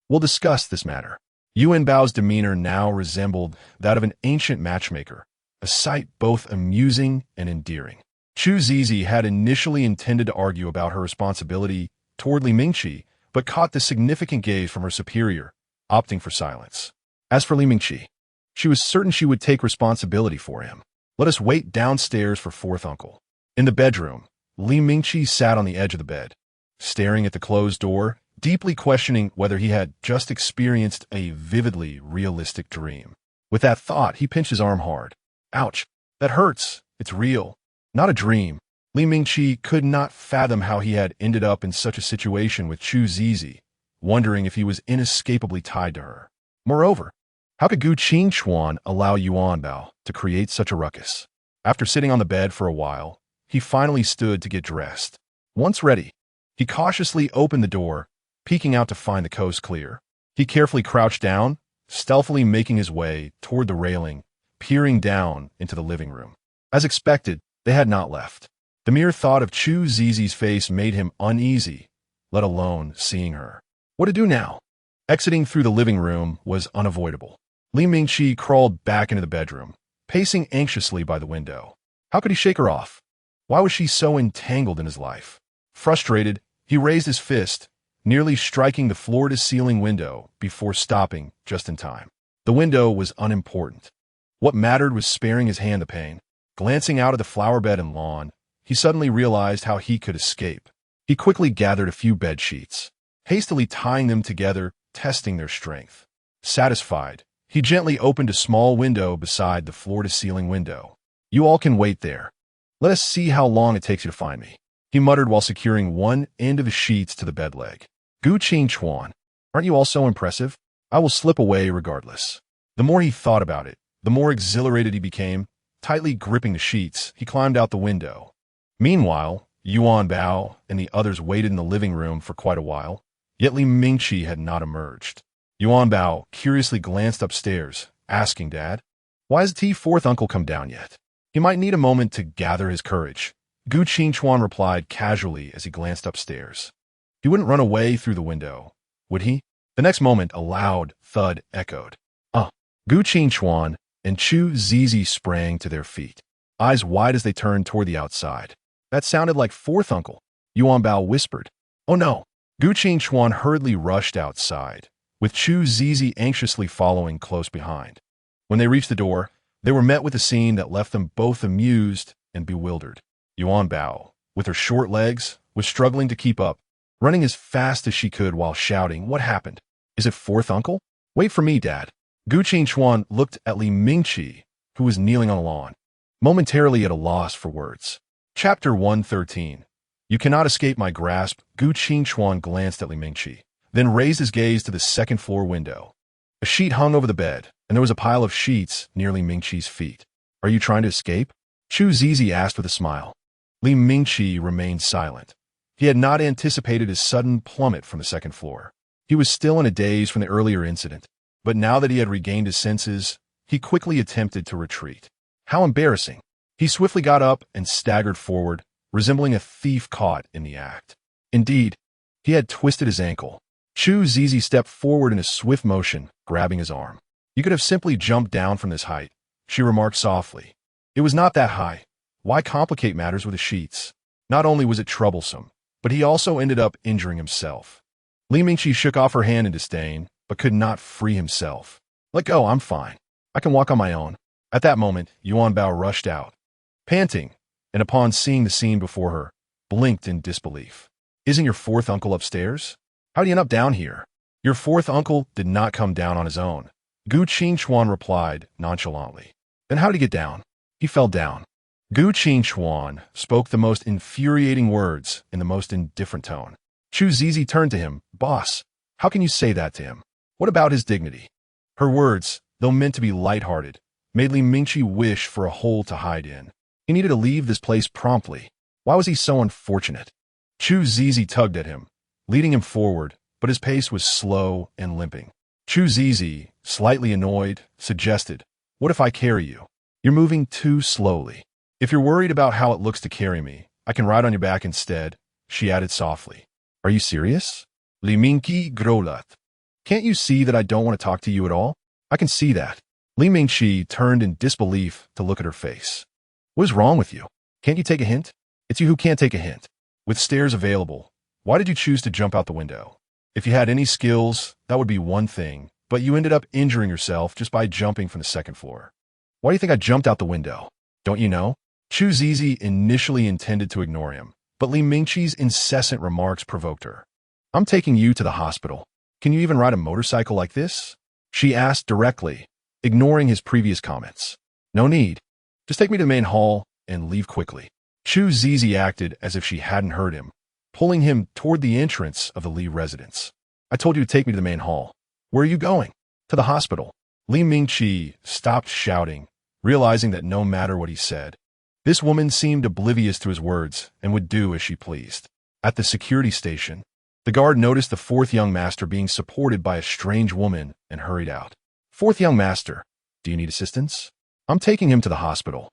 we'll discuss this matter. Yuanbao's demeanor now resembled that of an ancient matchmaker, a sight both amusing and endearing. Chu Zizi had initially intended to argue about her responsibility toward Li Mingqi, but caught the significant gaze from her superior, opting for silence. As for Li Mingqi, she was certain she would take responsibility for him. Let us wait downstairs for fourth uncle. In the bedroom, Li Mingqi sat on the edge of the bed, staring at the closed door, deeply questioning whether he had just experienced a vividly realistic dream. With that thought, he pinched his arm hard. Ouch, that hurts. It's real, not a dream. Li Mingqi could not fathom how he had ended up in such a situation with Chu Zizi, wondering if he was inescapably tied to her. Moreover, how could Gu Qingchuan allow Yuanbao to create such a ruckus? After sitting on the bed for a while, he finally stood to get dressed. Once ready, he cautiously opened the door, peeking out to find the coast clear. He carefully crouched down, stealthily making his way toward the railing, peering down into the living room. As expected, they had not left. The mere thought of Chu Zizi's face made him uneasy, let alone seeing her. What to do now? Exiting through the living room was unavoidable. Li Mingqi crawled back into the bedroom, pacing anxiously by the window. How could he shake her off? Why was she so entangled in his life? Frustrated, he raised his fist, nearly striking the floor-to-ceiling window before stopping just in time. The window was unimportant. What mattered was sparing his hand the pain. Glancing out of the flower bed and lawn, he suddenly realized how he could escape. He quickly gathered a few bed sheets, hastily tying them together, testing their strength. Satisfied, he gently opened a small window beside the floor-to-ceiling window. You all can wait there. Let us see how long it takes you to find me, he muttered while securing one end of the sheets to the bed leg. Gu Qingchuan, aren't you all so impressive? I will slip away regardless. The more he thought about it, the more exhilarated he became. Tightly gripping the sheets, he climbed out the window. Meanwhile, Yuanbao and the others waited in the living room for quite a while, yet Li Mingqi had not emerged. Yuanbao curiously glanced upstairs, asking Dad, why hasn't fourth uncle come down yet? He might need a moment to gather his courage. Gu Qingchuan replied casually as he glanced upstairs. He wouldn't run away through the window, would he? The next moment, a loud thud echoed. Gu Qingchuan and Chu Zizi sprang to their feet, eyes wide as they turned toward the outside. That sounded like fourth uncle, Yuanbao whispered. Oh no! Gu Qingchuan hurriedly rushed outside, with Chu Zizi anxiously following close behind. When they reached the door, they were met with a scene that left them both amused and bewildered. Yuanbao, with her short legs, was struggling to keep up, running as fast as she could while shouting, "What happened? Is it fourth uncle? Wait for me, Dad." Gu Qingchuan looked at Li Mingqi, who was kneeling on the lawn, momentarily at a loss for words. Chapter 113. You cannot escape my grasp. Gu Qingchuan glanced at Li Mingqi, then raised his gaze to the second-floor window. A sheet hung over the bed, and there was a pile of sheets near Li Mingqi's feet. Are you trying to escape? Chu Zizi asked with a smile. Li Mingqi remained silent. He had not anticipated his sudden plummet from the second floor. He was still in a daze from the earlier incident, but now that he had regained his senses, he quickly attempted to retreat. How embarrassing! He swiftly got up and staggered forward, resembling a thief caught in the act. Indeed, he had twisted his ankle. Chu Zizi stepped forward in a swift motion, grabbing his arm. You could have simply jumped down from this height, she remarked softly. It was not that high. Why complicate matters with the sheets? Not only was it troublesome, but he also ended up injuring himself. Li Mingqi shook off her hand in disdain, but could not free himself. Let go, I'm fine. I can walk on my own. At that moment, Yuanbao rushed out, panting, and upon seeing the scene before her, blinked in disbelief. Isn't your fourth uncle upstairs? How do you end up down here? Your fourth uncle did not come down on his own, Gu Qingchuan replied nonchalantly. Then how did he get down? He fell down. Gu Qingchuan spoke the most infuriating words in the most indifferent tone. Chu Zizi turned to him. Boss, how can you say that to him? What about his dignity? Her words, though meant to be light-hearted, made Li Mingqi wish for a hole to hide in. He needed to leave this place promptly. Why was he so unfortunate? Chu Zizi tugged at him, leading him forward, but his pace was slow and limping. Chu Zizi, slightly annoyed, suggested, What if I carry you? You're moving too slowly. If you're worried about how it looks to carry me, I can ride on your back instead, she added softly. Are you serious? Li Mingqi growled. Can't you see that I don't want to talk to you at all? I can see that. Li Mingqi turned in disbelief to look at her face. What is wrong with you? Can't you take a hint? It's you who can't take a hint. With stairs available, why did you choose to jump out the window? If you had any skills, that would be one thing, but you ended up injuring yourself just by jumping from the second floor. Why do you think I jumped out the window? Don't you know? Chu Zizi initially intended to ignore him, but Li Mingqi's incessant remarks provoked her. I'm taking you to the hospital. Can you even ride a motorcycle like this? She asked directly, ignoring his previous comments. No need. Just take me to the main hall and leave quickly. Chu Zizi acted as if she hadn't heard him, pulling him toward the entrance of the Li residence. I told you to take me to the main hall. Where are you going? To the hospital. Li Mingqi stopped shouting, realizing that no matter what he said, this woman seemed oblivious to his words and would do as she pleased. At the security station, the guard noticed the fourth young master being supported by a strange woman and hurried out. Fourth young master, do you need assistance? I'm taking him to the hospital.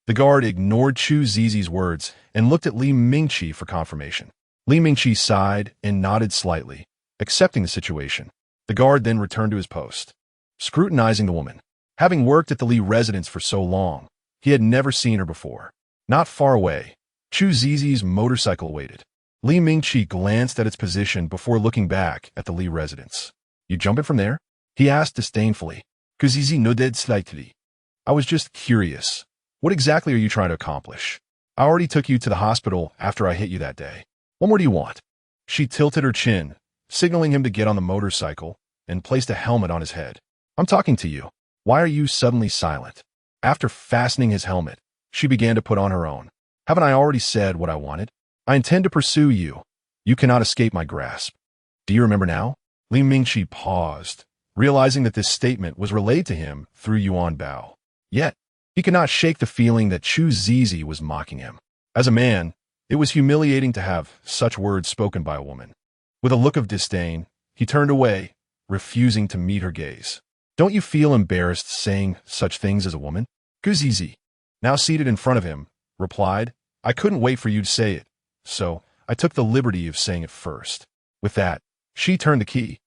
The guard ignored Chu Zizi's words and looked at Li Mingqi for confirmation. Li Mingqi sighed and nodded slightly, accepting the situation. The guard then returned to his post, scrutinizing the woman. Having worked at the Li residence for so long, he had never seen her before. Not far away, Chu Zizi's motorcycle waited. Li Mingqi glanced at its position before looking back at the Li residence. You jumping from there? He asked disdainfully. Zizi nodded slightly. I was just curious. What exactly are you trying to accomplish? I already took you to the hospital after I hit you that day. What more do you want? She tilted her chin, signaling him to get on the motorcycle, and placed a helmet on his head. I'm talking to you. Why are you suddenly silent? After fastening his helmet, she began to put on her own. Haven't I already said what I wanted? I intend to pursue you. You cannot escape my grasp. Do you remember now? Li Mingqi paused, realizing that this statement was relayed to him through Yuanbao. Yet, he could not shake the feeling that Chu Zizi was mocking him. As a man, it was humiliating to have such words spoken by a woman. With a look of disdain, he turned away, refusing to meet her gaze. Don't you feel embarrassed saying such things as a woman? Gu Zizi, now seated in front of him, replied, I couldn't wait for you to say it, so I took the liberty of saying it first. With that, she turned the key,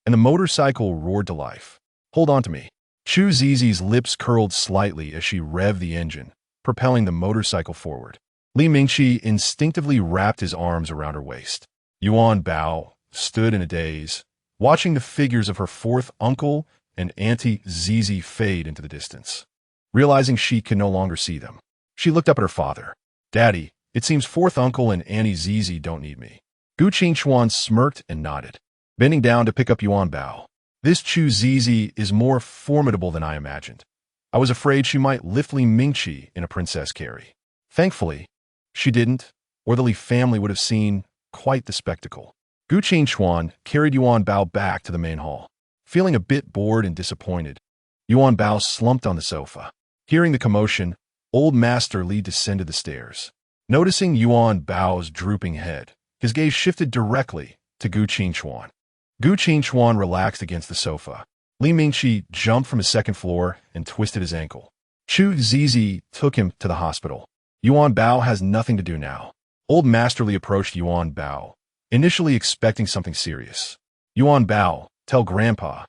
and the motorcycle roared to life. Hold on to me. Chu Zizi's lips curled slightly as she revved the engine, propelling the motorcycle forward. Li Mingqi instinctively wrapped his arms around her waist. Yuanbao stood in a daze, watching the figures of her fourth uncle and Auntie Zizi fade into the distance. Realizing she could no longer see them, she looked up at her father. "Daddy, it seems fourth uncle and Auntie Zizi don't need me." Gu Qingchuan smirked and nodded, bending down to pick up Yuanbao. "This Chu Zizi is more formidable than I imagined. I was afraid she might lift Li Mingqi in a princess carry. Thankfully, she didn't, or the Li family would have seen quite the spectacle." Gu Qingchuan carried Yuanbao back to the main hall. Feeling a bit bored and disappointed, Yuanbao slumped on the sofa. Hearing the commotion, old Master Li descended the stairs. Noticing Yuanbao's drooping head, his gaze shifted directly to Gu Qingchuan. Gu Qingchuan relaxed against the sofa. Li Mingqi jumped from his second floor and twisted his ankle. Chu Zizi took him to the hospital. Yuanbao has nothing to do now. Old Master Li approached Yuanbao, initially expecting something serious. "Yuanbao, tell Grandpa,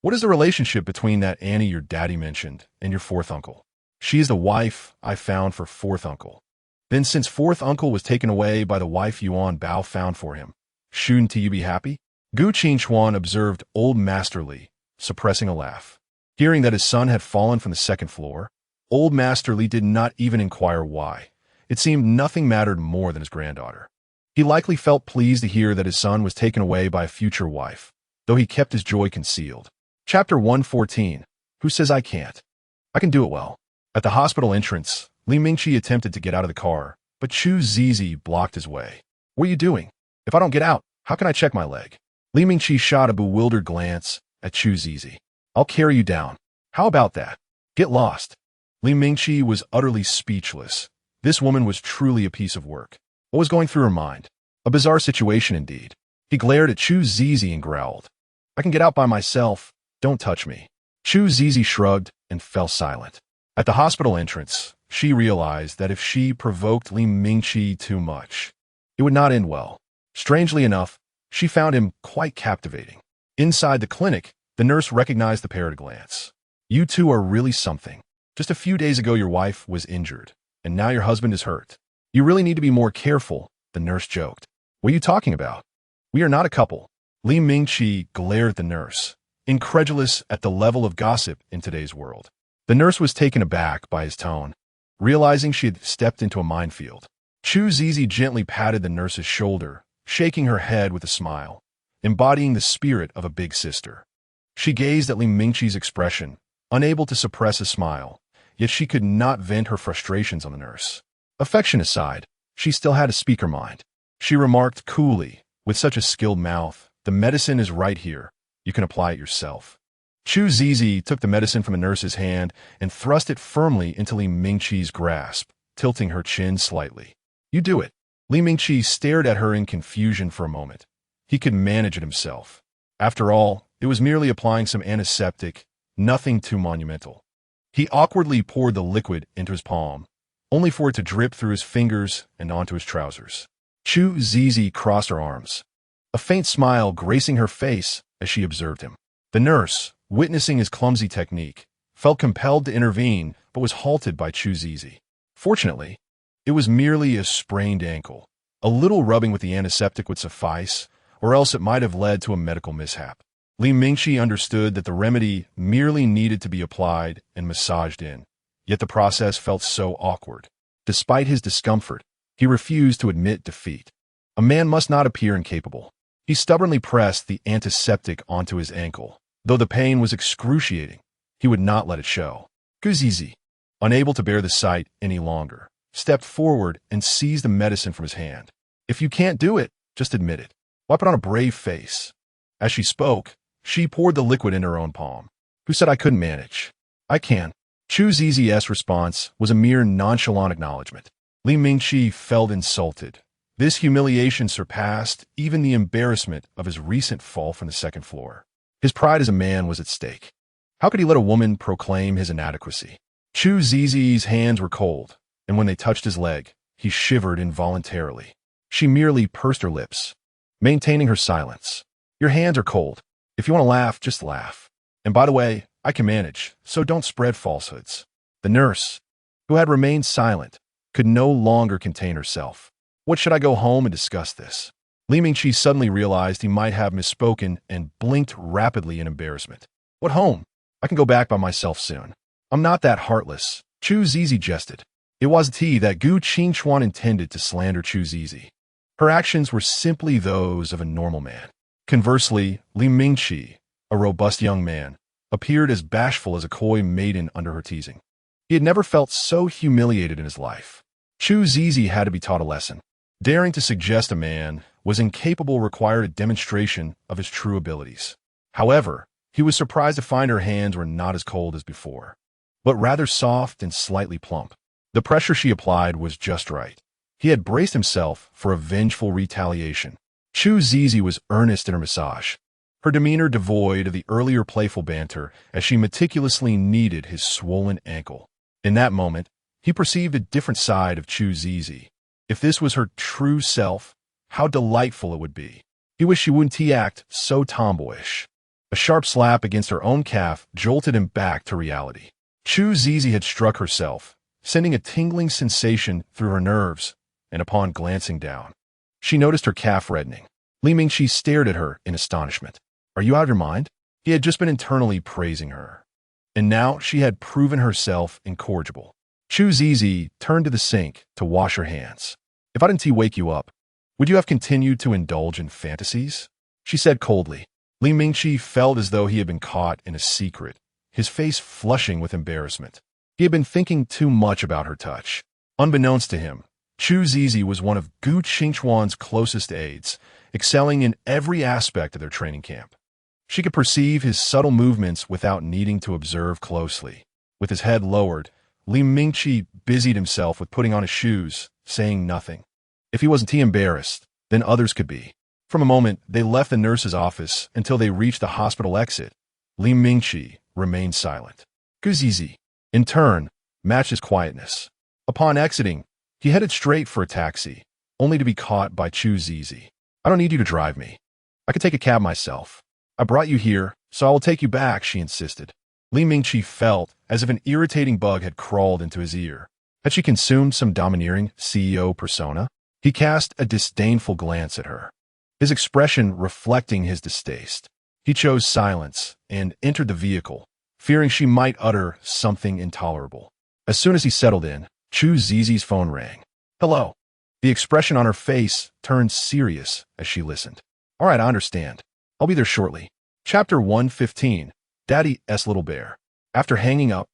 what is the relationship between that Annie your daddy mentioned and your fourth uncle?" "She is the wife I found for fourth uncle." "Then since fourth uncle was taken away by the wife Yuanbao found for him, shouldn't you be happy?" Gu Qingchuan observed old Master Li, suppressing a laugh. Hearing that his son had fallen from the second floor, old Master Li did not even inquire why. It seemed nothing mattered more than his granddaughter. He likely felt pleased to hear that his son was taken away by a future wife, though he kept his joy concealed. Chapter 114. Who says I can't? I can do it well. At the hospital entrance, Li Mingqi attempted to get out of the car, but Chu Zizi blocked his way. "What are you doing? If I don't get out, how can I check my leg?" Li Mingqi shot a bewildered glance at Chu Zizi. "I'll carry you down. How about that? Get lost." Li Mingqi was utterly speechless. This woman was truly a piece of work. What was going through her mind? A bizarre situation indeed. He glared at Chu Zizi and growled, "I can get out by myself. Don't touch me." Chu Zizi shrugged and fell silent. At the hospital entrance, she realized that if she provoked Li Mingqi too much, it would not end well. Strangely enough, she found him quite captivating. Inside the clinic, the nurse recognized the pair at a glance. "You two are really something. Just a few days ago your wife was injured, and now your husband is hurt. You really need to be more careful," the nurse joked. "What are you talking about? We are not a couple." Li Mingqi glared at the nurse, incredulous at the level of gossip in today's world. The nurse was taken aback by his tone, realizing she had stepped into a minefield. Chu Zizi gently patted the nurse's shoulder, shaking her head with a smile, embodying the spirit of a big sister. She gazed at Li Mingqi's expression, unable to suppress a smile, yet she could not vent her frustrations on the nurse. Affection aside, she still had to speak her mind. She remarked coolly, with such a skilled mouth, "The medicine is right here. You can apply it yourself." Chu Zizi took the medicine from the nurse's hand and thrust it firmly into Li Mingqi's grasp, tilting her chin slightly. "You do it." Li Mingqi stared at her in confusion for a moment. He could manage it himself. After all, it was merely applying some antiseptic, nothing too monumental. He awkwardly poured the liquid into his palm, only for it to drip through his fingers and onto his trousers. Chu Zizi crossed her arms, a faint smile gracing her face as she observed him. The nurse, witnessing his clumsy technique, felt compelled to intervene but was halted by Chu Zizi. Fortunately, it was merely a sprained ankle. A little rubbing with the antiseptic would suffice, or else it might have led to a medical mishap. Li Mingqi understood that the remedy merely needed to be applied and massaged in, yet the process felt so awkward. Despite his discomfort, he refused to admit defeat. A man must not appear incapable. He stubbornly pressed the antiseptic onto his ankle. Though the pain was excruciating, he would not let it show. Gu Zizi, unable to bear the sight any longer, stepped forward and seized the medicine from his hand. "If you can't do it, just admit it. Wipe it on a brave face." As she spoke, she poured the liquid in her own palm. "Who said I couldn't manage? I can." Chu Zizi's response was a mere nonchalant acknowledgement. Li Mingqi felt insulted. This humiliation surpassed even the embarrassment of his recent fall from the second floor. His pride as a man was at stake. How could he let a woman proclaim his inadequacy? Chu Zizi's hands were cold, and when they touched his leg, he shivered involuntarily. She merely pursed her lips, maintaining her silence. "Your hands are cold. If you want to laugh, just laugh. And by the way, I can manage, so don't spread falsehoods. The nurse, who had remained silent, could no longer contain herself. What should I go home and discuss this? Li Mingqi suddenly realized he might have misspoken and blinked rapidly in embarrassment. What home? I can go back by myself soon. I'm not that heartless, Chu Zizi jested. It wasn't he that Gu Qingchuan intended to slander Chu Zizi. Her actions were simply those of a normal man. Conversely, Li Mingqi, a robust young man, appeared as bashful as a coy maiden under her teasing. He had never felt so humiliated in his life. Chu Zizi had to be taught a lesson. Daring to suggest a man was incapable required a demonstration of his true abilities. However, he was surprised to find her hands were not as cold as before, but rather soft and slightly plump. The pressure she applied was just right. He had braced himself for a vengeful retaliation. Chu Zizi was earnest in her massage, her demeanor devoid of the earlier playful banter as she meticulously kneaded his swollen ankle. In that moment, he perceived a different side of Chu Zizi. If this was her true self, how delightful it would be. He wished she wouldn't act so tomboyish. A sharp slap against her own calf jolted him back to reality. Chu Zizi had struck herself, sending a tingling sensation through her nerves, and upon glancing down, she noticed her calf reddening. Li Mingqi stared at her in astonishment. Are you out of your mind? He had just been internally praising her, and now she had proven herself incorrigible. Chu Zizi turned to the sink to wash her hands. If I didn't wake you up, would you have continued to indulge in fantasies? She said coldly. Li Mingqi felt as though he had been caught in a secret, his face flushing with embarrassment. He had been thinking too much about her touch. Unbeknownst to him, Chu Zizi was one of Gu Qingchuan's closest aides, excelling in every aspect of their training camp. She could perceive his subtle movements without needing to observe closely. With his head lowered, Li Mingqi busied himself with putting on his shoes, saying nothing. If he wasn't embarrassed, then others could be. From a moment, they left the nurse's office until they reached the hospital exit. Li Mingqi remained silent. Gu Zizi, in turn, matched his quietness. Upon exiting, he headed straight for a taxi, only to be caught by Chu Zizi. I don't need you to drive me. I could take a cab myself. I brought you here, so I will take you back, she insisted. Li Mingqi felt as if an irritating bug had crawled into his ear. Had she consumed some domineering CEO persona? He cast a disdainful glance at her, his expression reflecting his distaste. He chose silence and entered the vehicle, fearing she might utter something intolerable. As soon as he settled in, Chu Zizi's phone rang. Hello. The expression on her face turned serious as she listened. All right, I understand. I'll be there shortly. Chapter 115, Daddy's Little Bear. After hanging up,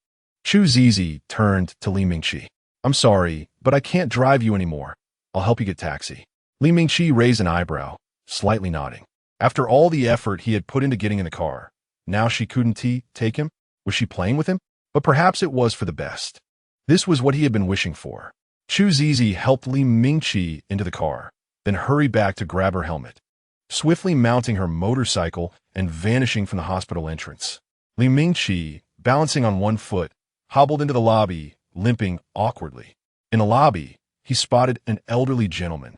Chu Zizi turned to Li Mingqi. I'm sorry, but I can't drive you anymore. I'll help you get taxi. Li Mingqi raised an eyebrow, slightly nodding. After all the effort he had put into getting in the car, now she couldn't take him? Was she playing with him? But perhaps it was for the best. This was what he had been wishing for. Chu Zizi helped Li Mingqi into the car, then hurried back to grab her helmet, swiftly mounting her motorcycle and vanishing from the hospital entrance. Li Mingqi, balancing on one foot, hobbled into the lobby, limping awkwardly. In the lobby, he spotted an elderly gentleman,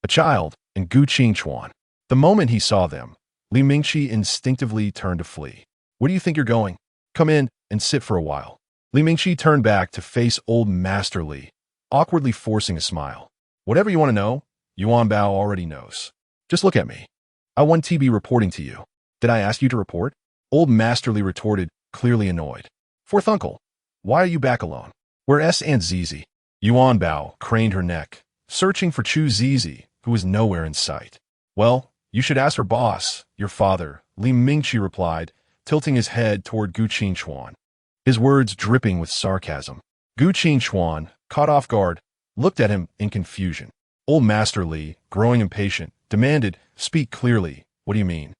a child, and Gu Qingchuan. The moment he saw them, Li Mingqi instinctively turned to flee. Where do you think you're going? Come in and sit for a while. Li Mingqi turned back to face old Master Li, awkwardly forcing a smile. Whatever you want to know, Yuanbao already knows. Just look at me. I want to be reporting to you. Did I ask you to report? Old Master Li retorted, clearly annoyed. Fourth uncle, why are you back alone? Where's Aunt Zizi? Yuanbao craned her neck, searching for Chu Zizi, who was nowhere in sight. Well, you should ask her boss, your father, Li Mingqi replied, tilting his head toward Gu Qingchuan, his words dripping with sarcasm. Gu Qingchuan, caught off guard, looked at him in confusion. Old Master Li, growing impatient, demanded, speak clearly, what do you mean?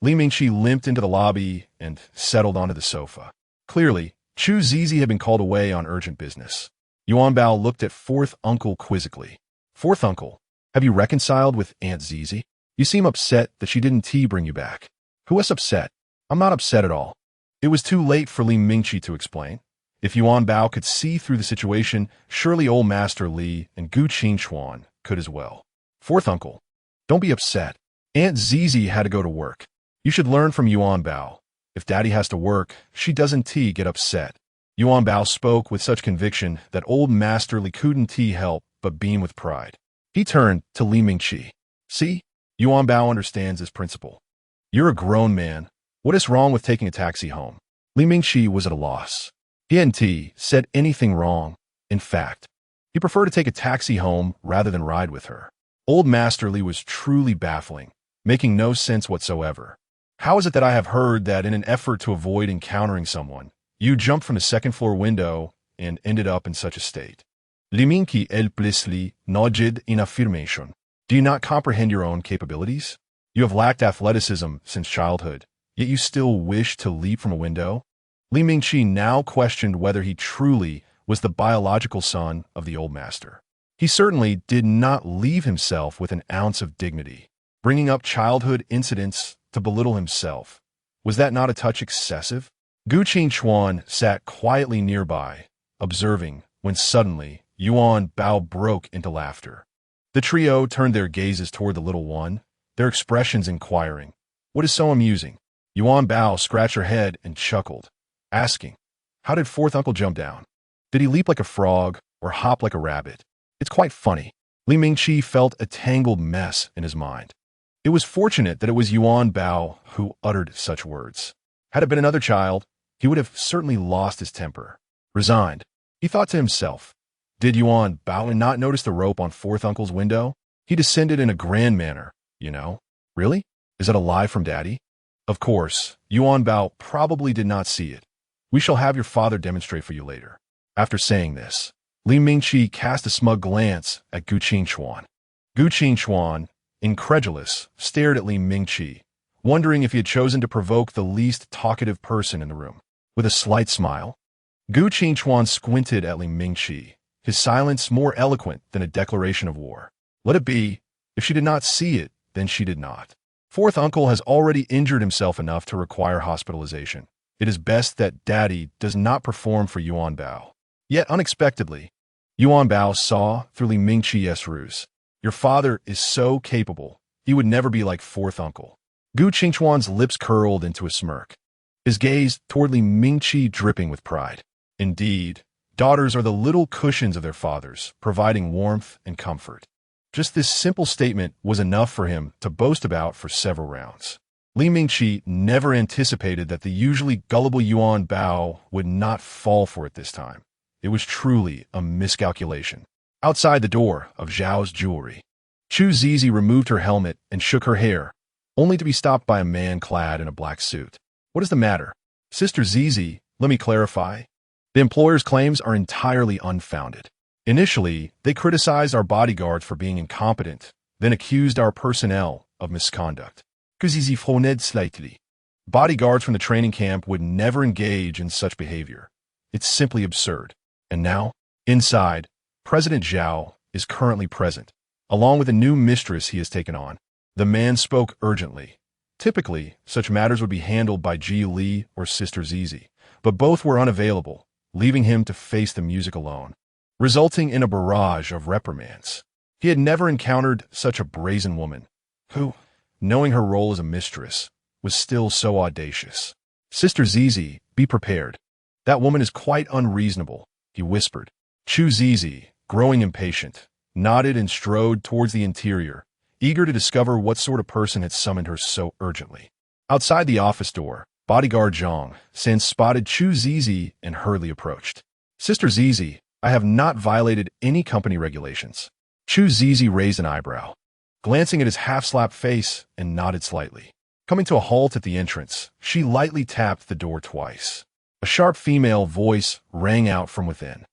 Li Mingqi limped into the lobby and settled onto the sofa. Clearly, Chu Zizi had been called away on urgent business. Yuanbao looked at fourth uncle quizzically. Fourth uncle, have you reconciled with Aunt Zizi? You seem upset that she didn't bring you back. Who was upset? I'm not upset at all. It was too late for Li Mingqi to explain. If Yuanbao could see through the situation, surely old Master Li and Gu Qingchuan could as well. Fourth uncle, don't be upset. Aunt Zizi had to go to work. You should learn from Yuanbao. If daddy has to work, she doesn't get upset. Yuanbao spoke with such conviction that old master Li couldn't help but beam with pride. He turned to Li Mingqi. See? Yuanbao understands his principle. You're a grown man. What is wrong with taking a taxi home? Li Mingqi was at a loss. He hadn't said anything wrong. In fact, he preferred to take a taxi home rather than ride with her. Old Master Li was truly baffling, making no sense whatsoever. How is it that I have heard that in an effort to avoid encountering someone, you jumped from the second-floor window and ended up in such a state? Li Mingqi helplessly nodded in affirmation. Do you not comprehend your own capabilities? You have lacked athleticism since childhood, yet you still wish to leap from a window? Li Mingqi now questioned whether he truly was the biological son of the old master. He certainly did not leave himself with an ounce of dignity. Bringing up childhood incidents to belittle himself, was that not a touch excessive? Gu Qingchuan sat quietly nearby, observing, when suddenly Yuanbao broke into laughter. The trio turned their gazes toward the little one, their expressions inquiring, "What is so amusing?" Yuanbao scratched her head and chuckled, asking, "How did fourth uncle jump down? Did he leap like a frog or hop like a rabbit? It's quite funny." Li Mingqi felt a tangled mess in his mind. It was fortunate that it was Yuanbao who uttered such words. Had it been another child, he would have certainly lost his temper. Resigned, he thought to himself, did Yuanbao not notice the rope on fourth uncle's window? He descended in a grand manner, you know. Really? Is that a lie from daddy? Of course, Yuanbao probably did not see it. We shall have your father demonstrate for you later. After saying this, Li Mingqi cast a smug glance at Gu Qingchuan. Gu Qingchuan, incredulous, stared at Li Mingqi, wondering if he had chosen to provoke the least talkative person in the room. With a slight smile, Gu Qingchuan squinted at Li Mingqi, his silence more eloquent than a declaration of war. Let it be. If she did not see it, then she did not. Fourth uncle has already injured himself enough to require hospitalization. It is best that daddy does not perform for Yuanbao. Yet unexpectedly, Yuanbao saw through Li Mingqi's ruse. Your father is so capable, he would never be like fourth uncle. Gu Qingchuan's lips curled into a smirk, his gaze toward Li Mingqi dripping with pride. Indeed, daughters are the little cushions of their fathers, providing warmth and comfort. Just this simple statement was enough for him to boast about for several rounds. Li Mingqi never anticipated that the usually gullible Yuanbao would not fall for it this time. It was truly a miscalculation. Outside the door of Zhao's jewelry, Chu Zizi removed her helmet and shook her hair, only to be stopped by a man clad in a black suit. What is the matter? Sister Zizi, let me clarify. The employer's claims are entirely unfounded. Initially, they criticized our bodyguards for being incompetent, then accused our personnel of misconduct. Zizi frowned slightly. Bodyguards from the training camp would never engage in such behavior. It's simply absurd. And now, inside, President Zhao is currently present, along with a new mistress he has taken on. The man spoke urgently. Typically, such matters would be handled by Ji Li or Sister Zizi, but both were unavailable, leaving him to face the music alone, resulting in a barrage of reprimands. He had never encountered such a brazen woman, who, knowing her role as a mistress, was still so audacious. Sister Zizi, be prepared. That woman is quite unreasonable, he whispered. Chu Zizi, growing impatient, nodded and strode towards the interior, eager to discover what sort of person had summoned her so urgently. Outside the office door, bodyguard Zhang Sen spotted Chu Zizi and hurriedly approached. Sister Zizi, I have not violated any company regulations. Chu Zizi raised an eyebrow, glancing at his half-slapped face, and nodded slightly. Coming to a halt at the entrance, she lightly tapped the door twice. A sharp female voice rang out from within.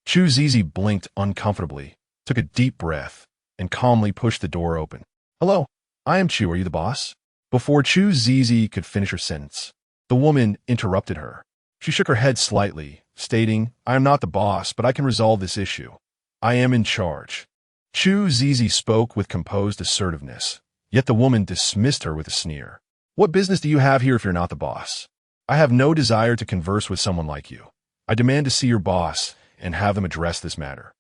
Chu Zizi blinked uncomfortably, took a deep breath, and calmly pushed the door open. Hello, I am Chu, are you the boss? Before Chu Zizi could finish her sentence, the woman interrupted her. She shook her head slightly, stating, I am not the boss, but I can resolve this issue. I am in charge. Chu Zizi spoke with composed assertiveness, yet the woman dismissed her with a sneer. What business do you have here if you're not the boss? I have no desire to converse with someone like you. I demand to see your boss and have them address this matter.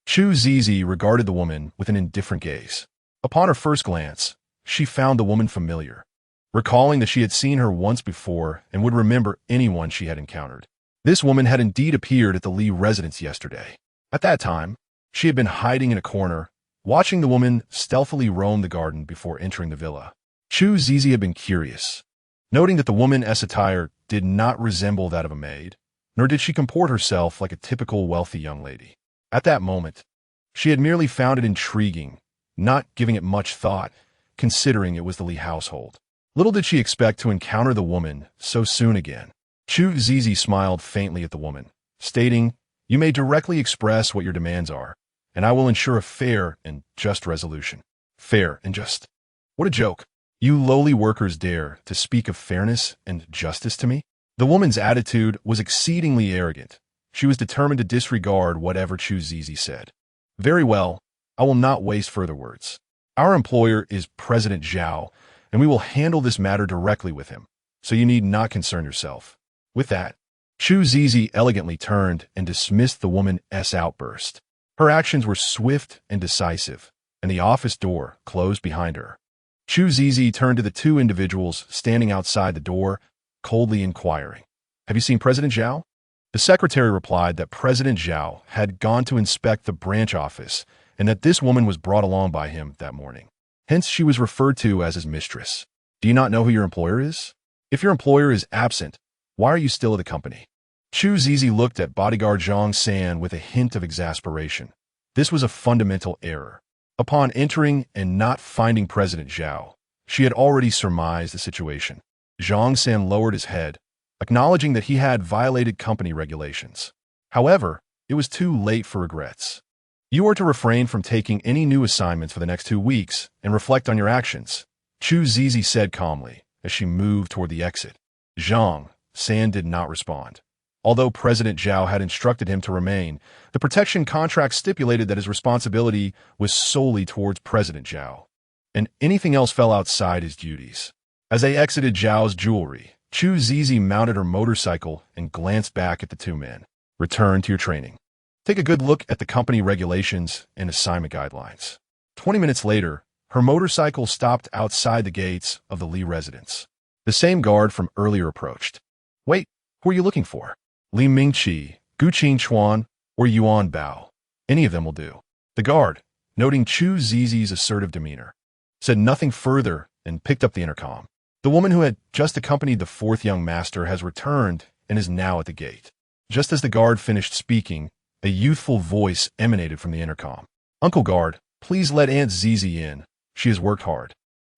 Chu Zizi regarded the woman with an indifferent gaze. Upon her first glance, she found the woman familiar. recalling that she had seen her once before and would remember anyone she had encountered. This woman had indeed appeared at the Lee residence yesterday. At that time, she had been hiding in a corner, watching the woman stealthily roam the garden before entering the villa. Chu Zizi had been curious, noting that the woman's attire did not resemble that of a maid, nor did she comport herself like a typical wealthy young lady. At that moment, she had merely found it intriguing, not giving it much thought, considering it was the Lee household. Little did she expect to encounter the woman so soon again. Chu Zizi smiled faintly at the woman, stating, "You may directly express what your demands are, and I will ensure a fair and just resolution." Fair and just. What a joke. You lowly workers dare to speak of fairness and justice to me? The woman's attitude was exceedingly arrogant. She was determined to disregard whatever Chu Zizi said. Very well, I will not waste further words. Our employer is President Xiao, and we will handle this matter directly with him, so you need not concern yourself. With that, Chu Zizi elegantly turned and dismissed the woman's outburst. Her actions were swift and decisive, and the office door closed behind her. Chu Zizi turned to the two individuals standing outside the door, coldly inquiring, "Have you seen President Xiao?" The secretary replied that President Xiao had gone to inspect the branch office and that this woman was brought along by him that morning. Hence, she was referred to as his mistress. Do you not know who your employer is? If your employer is absent, why are you still at the company? Chu Zizi looked at bodyguard Zhang San with a hint of exasperation. This was a fundamental error. Upon entering and not finding President Xiao, she had already surmised the situation. Zhang San lowered his head, acknowledging that he had violated company regulations. However, it was too late for regrets. You are to refrain from taking any new assignments for the next 2 weeks and reflect on your actions, Chu Zizi said calmly as she moved toward the exit. Zhang San did not respond. Although President Xiao had instructed him to remain, the protection contract stipulated that his responsibility was solely towards President Xiao, and anything else fell outside his duties. As they exited Zhao's jewelry, Chu Zizi mounted her motorcycle and glanced back at the two men. Return to your training. Take a good look at the company regulations and assignment guidelines. 20 minutes later, her motorcycle stopped outside the gates of the Lee residence. The same guard from earlier approached. Wait, who are you looking for? Li Mingqi, Gu Qingchuan, or Yuanbao. Any of them will do. The guard, noting Chu Zizi's assertive demeanor, said nothing further and picked up the intercom. The woman who had just accompanied the fourth young master has returned and is now at the gate. Just as the guard finished speaking, a youthful voice emanated from the intercom. Uncle Guard, please let Aunt Zizi in. She has worked hard.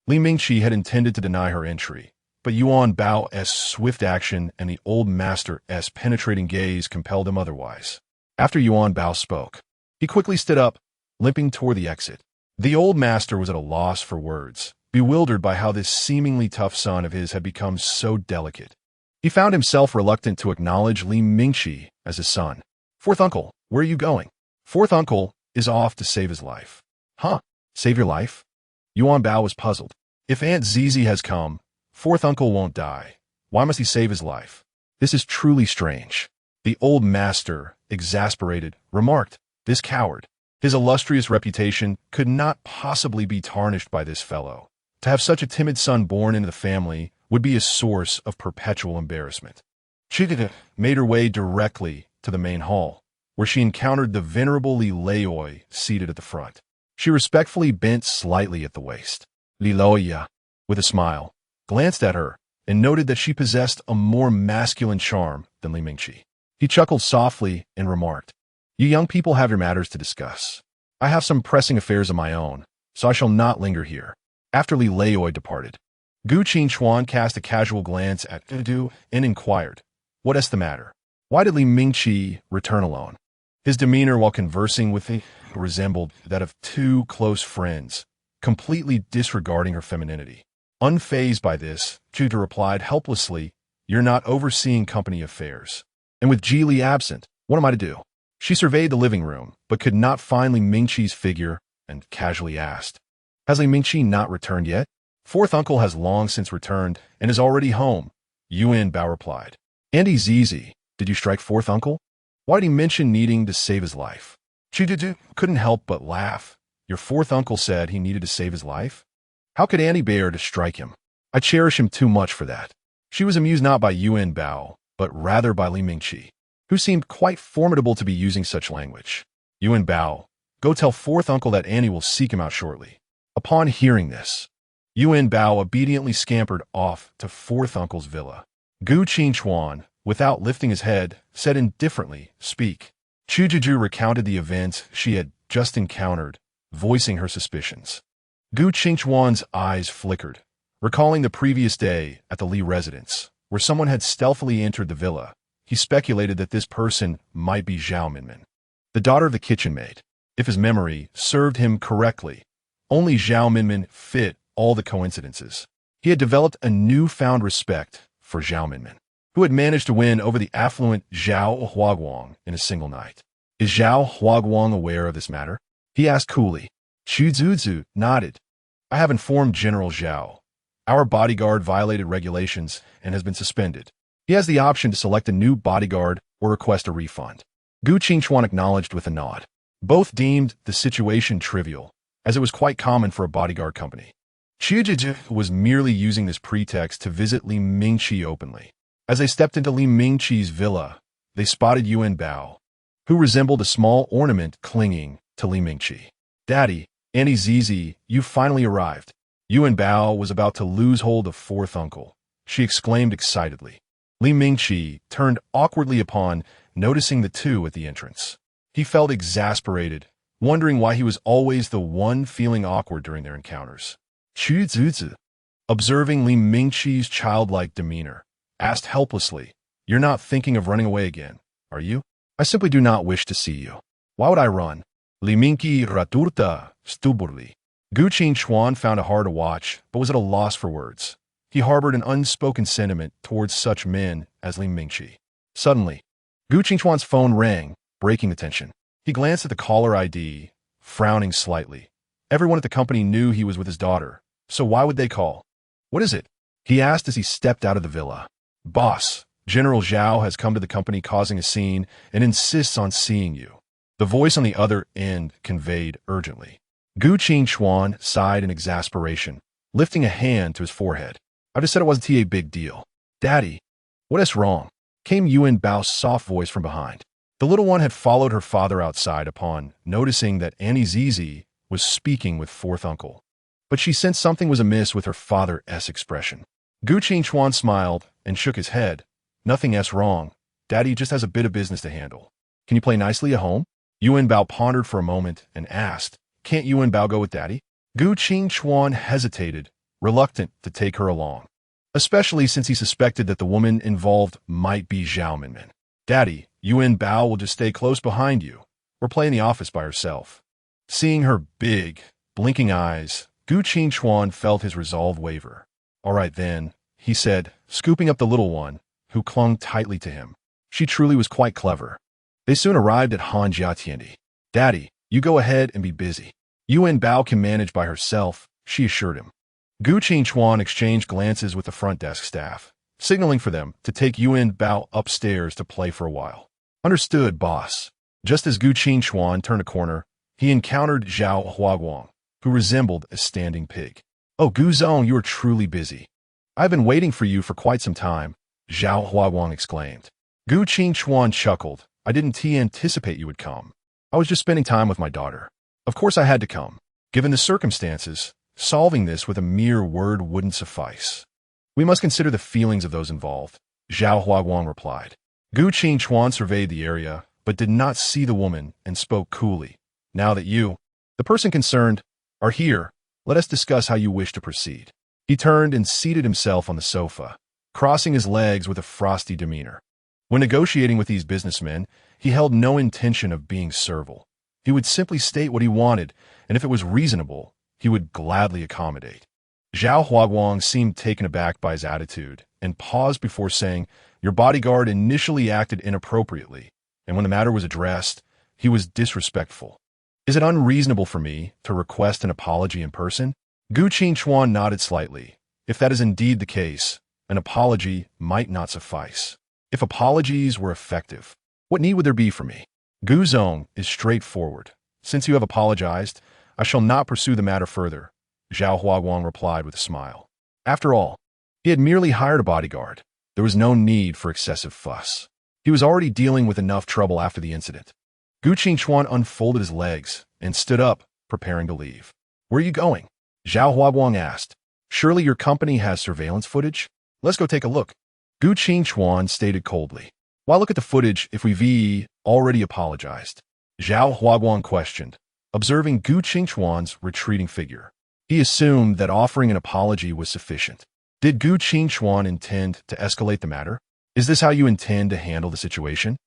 Li Mingqi had intended to deny her entry, but Yuanbao's swift action and the old master's penetrating gaze compelled him otherwise. After Yuanbao spoke, he quickly stood up, limping toward the exit. The old master was at a loss for words, bewildered by how this seemingly tough son of his had become so delicate. He found himself reluctant to acknowledge Li Mingqi as his son. Fourth uncle, where are you going? Fourth uncle is off to save his life. Huh? Save your life? Yuanbao was puzzled. If Aunt Zizi has come, fourth uncle won't die. Why must he save his life? This is truly strange. The old master, exasperated, remarked, this coward. His illustrious reputation could not possibly be tarnished by this fellow. To have such a timid son born into the family would be a source of perpetual embarrassment. She made her way directly to the main hall, where she encountered the venerable Li Leoi seated at the front. She respectfully bent slightly at the waist. Li Leoi, with a smile, glanced at her and noted that she possessed a more masculine charm than Li Mingqi. He chuckled softly and remarked, you young people have your matters to discuss. I have some pressing affairs of my own, so I shall not linger here. After Li Leoi departed, Gu Qingchuan cast a casual glance at Du and inquired, what is the matter? Why did Li Mingqi return alone? His demeanor while conversing with him resembled that of two close friends, completely disregarding her femininity. Unfazed by this, Judah replied helplessly, you're not overseeing company affairs. And with Ji Li absent, what am I to do? She surveyed the living room, but could not find Li Mingqi's figure and casually asked, has Li Mingqi not returned yet? Fourth uncle has long since returned and is already home, Yuanbao replied. Auntie Zizi, did you strike fourth uncle? Why did he mention needing to save his life? Judah couldn't help but laugh. Your fourth uncle said he needed to save his life? How could Auntie bear to strike him? I cherish him too much for that. She was amused not by Yuanbao, but rather by Li Mingqi, who seemed quite formidable to be using such language. Yuanbao, go tell fourth uncle that Annie will seek him out shortly. Upon hearing this, Yuanbao obediently scampered off to fourth uncle's villa. Gu Qingchuan, without lifting his head, said indifferently, "Speak." Chujuju recounted the events she had just encountered, voicing her suspicions. Gu Qingchuan's eyes flickered, recalling the previous day at the Li residence, where someone had stealthily entered the villa. He speculated that this person might be Zhao Minmin, the daughter of the kitchen maid. If his memory served him correctly, only Zhao Minmin fit all the coincidences. He had developed a newfound respect for Zhao Minmin, who had managed to win over the affluent Zhao Huaguang in a single night. Is Zhao Huaguang aware of this matter? He asked coolly. Xu Zuzu nodded. I have informed General Zhao. Our bodyguard violated regulations and has been suspended. He has the option to select a new bodyguard or request a refund. Gu Qingchuan acknowledged with a nod. Both deemed the situation trivial, as it was quite common for a bodyguard company. Chijiji was merely using this pretext to visit Li Mingqi openly. As they stepped into Li Mingqi's villa, they spotted Yuanbao, who resembled a small ornament clinging to Li Mingqi. Daddy, Annie Zizi, you finally arrived. Yuanbao was about to lose hold of fourth uncle. She exclaimed excitedly. Li Mingqi turned awkwardly upon noticing the two at the entrance. He felt exasperated, wondering why he was always the one feeling awkward during their encounters. Xu Zuzi, observing Li Mingqi's childlike demeanor, asked helplessly, You're not thinking of running away again, are you? I simply do not wish to see you. Why would I run? Li Mingqi raturta stuburli. Gu Qingchuan found it hard to watch, but was at a loss for words. He harbored an unspoken sentiment towards such men as Li Mingqi. Suddenly, Gu Qingchuan's phone rang, breaking the tension. He glanced at the caller ID, frowning slightly. Everyone at the company knew he was with his daughter, so why would they call? What is it? He asked as he stepped out of the villa. Boss, General Zhao has come to the company causing a scene and insists on seeing you. The voice on the other end conveyed urgently. Gu Qingchuan sighed in exasperation, lifting a hand to his forehead. I just said it wasn't a big deal. Daddy, what is wrong? Came Yuanbao's soft voice from behind. The little one had followed her father outside upon noticing that Annie Zizi was speaking with fourth uncle. But she sensed something was amiss with her father's expression. Gu Qingchuan smiled and shook his head. Nothing else wrong. Daddy just has a bit of business to handle. Can you play nicely at home? Yuanbao pondered for a moment and asked, Can't Yuanbao go with Daddy? Gu Qingchuan hesitated, reluctant to take her along, especially since he suspected that the woman involved might be Zhao Minmin. Daddy, Yuanbao will just stay close behind you, or play in the office by herself. Seeing her big, blinking eyes, Gu Qingchuan felt his resolve waver. All right then, he said, scooping up the little one, who clung tightly to him. She truly was quite clever. They soon arrived at Hanjiatiandi. Daddy, you go ahead and be busy. Yuanbao can manage by herself, she assured him. Gu Qingchuan exchanged glances with the front desk staff, signaling for them to take Yuanbao upstairs to play for a while. Understood, boss. Just as Gu Qingchuan turned a corner, he encountered Zhao Huaguang, who resembled a standing pig. Oh, Gu Zong, you are truly busy. I've been waiting for you for quite some time, Zhao Huaguang exclaimed. Gu Qingchuan chuckled. I didn't anticipate you would come. I was just spending time with my daughter. Of course I had to come. Given the circumstances, solving this with a mere word wouldn't suffice. We must consider the feelings of those involved, Zhao Huaguang replied. Gu Qingchuan surveyed the area, but did not see the woman and spoke coolly. Now that you, the person concerned, are here, let us discuss how you wish to proceed. He turned and seated himself on the sofa, crossing his legs with a frosty demeanor. When negotiating with these businessmen, he held no intention of being servile. He would simply state what he wanted, and if it was reasonable, he would gladly accommodate. Zhao Huaguang seemed taken aback by his attitude and paused before saying, Your bodyguard initially acted inappropriately, and when the matter was addressed, he was disrespectful. Is it unreasonable for me to request an apology in person? Gu Qingchuan nodded slightly. If that is indeed the case, an apology might not suffice. If apologies were effective, what need would there be for me? Gu Zong is straightforward. Since you have apologized, I shall not pursue the matter further, Zhao Huaguang replied with a smile. After all, He had merely hired a bodyguard. There was no need for excessive fuss. He was already dealing with enough trouble after the incident. Gu Qingchuan unfolded his legs and stood up, preparing to leave. "Where are you going?" Xiao Huaguang asked. "Surely your company has surveillance footage? Let's go take a look." Gu Qingchuan stated coldly. "Why look at the footage if we've already apologized?" Xiao Huaguang questioned, observing Gu Qingchuan's retreating figure. He assumed that offering an apology was sufficient. Did Gu Qingchuan intend to escalate the matter? "Is this how you intend to handle the situation?"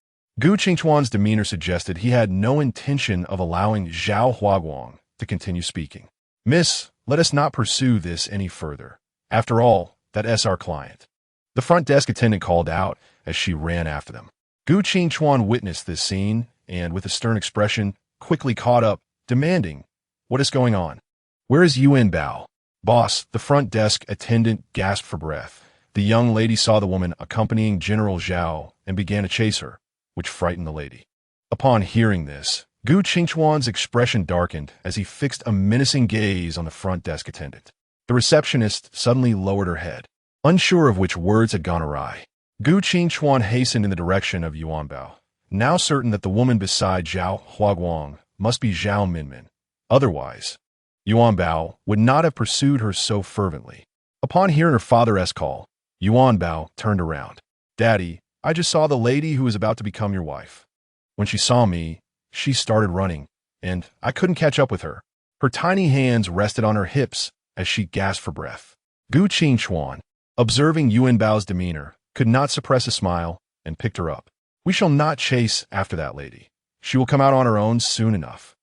Gu Qingchuan's demeanor suggested he had no intention of allowing Xiao Huaguang to continue speaking. "Miss, let us not pursue this any further. After all, that's our client," the front desk attendant called out as she ran after them. Gu Qingchuan witnessed this scene and, with a stern expression, quickly caught up, demanding, "What is going on? Where is Yuanbao?" "Boss," the front desk attendant gasped for breath. The young lady saw the woman accompanying General Zhao and began to chase her, which frightened the lady. Upon hearing this, Gu Qingchuan's expression darkened as he fixed a menacing gaze on the front desk attendant. The receptionist suddenly lowered her head, unsure of which words had gone awry. Gu Qingchuan hastened in the direction of Yuanbao, now certain that the woman beside Xiao Huaguang must be Zhao Minmin. Otherwise, Yuanbao would not have pursued her so fervently. Upon hearing her father's call, Yuanbao turned around. "Daddy, I just saw the lady who is about to become your wife. When she saw me, she started running, and I couldn't catch up with her." Her tiny hands rested on her hips as she gasped for breath. Gu Qingchuan, observing Yuanbao's demeanor, could not suppress a smile and picked her up. "We shall not chase after that lady. She will come out on her own soon enough,"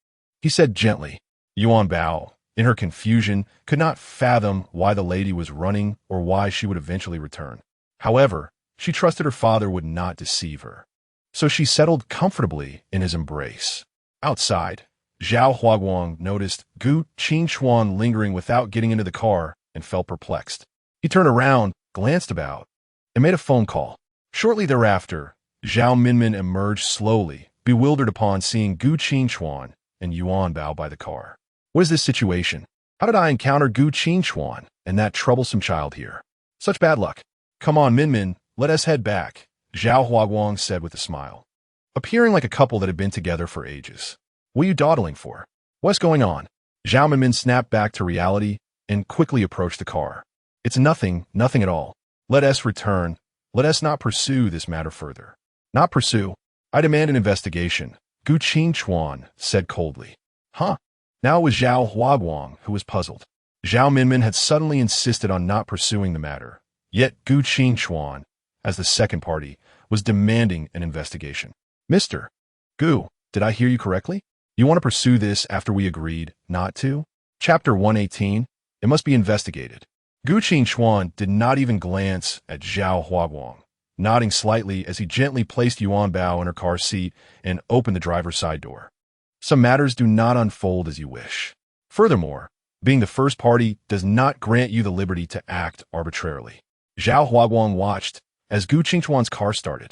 he said gently. Yuanbao, in her confusion, could not fathom why the lady was running or why she would eventually return. However, she trusted her father would not deceive her. So she settled comfortably in his embrace. Outside, Xiao Huaguang noticed Gu Qingchuan lingering without getting into the car and felt perplexed. He turned around, glanced about, and made a phone call. Shortly thereafter, Zhao Minmin emerged slowly, bewildered upon seeing Gu Qingchuan and Yuanbao by the car. "What is this situation? How did I encounter Gu Qingchuan and that troublesome child here? Such bad luck. Come on, Minmin, let us head back," Xiao Huaguang said with a smile, appearing like a couple that had been together for ages. "What are you dawdling for? What's going on?" Zhao Minmin snapped back to reality and quickly approached the car. "It's nothing at all. Let us return. Let us not pursue this matter further." "Not pursue? I demand an investigation," Gu Qingchuan said coldly. "Huh?" Now it was Xiao Huaguang who was puzzled. Zhao Minmin had suddenly insisted on not pursuing the matter, yet Gu Qingchuan, as the second party, was demanding an investigation. "Mr. Gu, did I hear you correctly? You want to pursue this after we agreed not to?" Chapter 118, It Must Be Investigated. Gu Qingchuan did not even glance at Xiao Huaguang, nodding slightly as he gently placed Yuanbao in her car seat and opened the driver's side door. Some matters do not unfold as you wish. Furthermore, being the first party does not grant you the liberty to act arbitrarily. Xiao Huaguang watched as Gu Qingchuan's car started.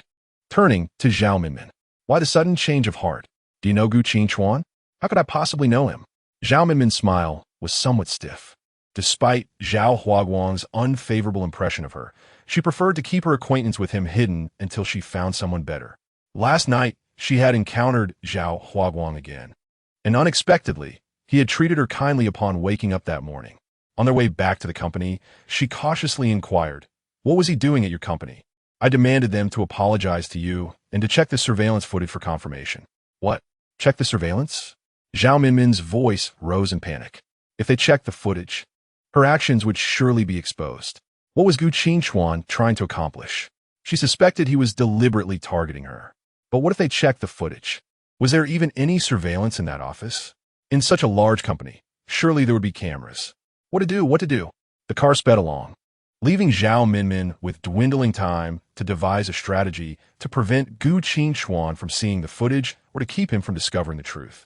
Turning to Zhao Minmin. "Why the sudden change of heart? Do you know Gu Qingchuan? How could I possibly know him?" Zhao Minmin's smile was somewhat stiff. Despite Xiao Huaguang's unfavorable impression of her, she preferred to keep her acquaintance with him hidden until she found someone better. Last night, she had encountered Xiao Huaguang again, and unexpectedly, he had treated her kindly upon waking up that morning. On their way back to the company, she cautiously inquired, "What was he doing at your company? I demanded them to apologize to you and to check the surveillance footage for confirmation." "What? Check the surveillance?" Zhao Minmin's voice rose in panic. If they checked the footage, her actions would surely be exposed. What was Gu Qingchuan trying to accomplish? She suspected he was deliberately targeting her. But what if they checked the footage? Was there even any surveillance in that office? In such a large company, surely there would be cameras. What to do? The car sped along, leaving Zhao Minmin with dwindling time to devise a strategy to prevent Gu Qingchuan from seeing the footage or to keep him from discovering the truth.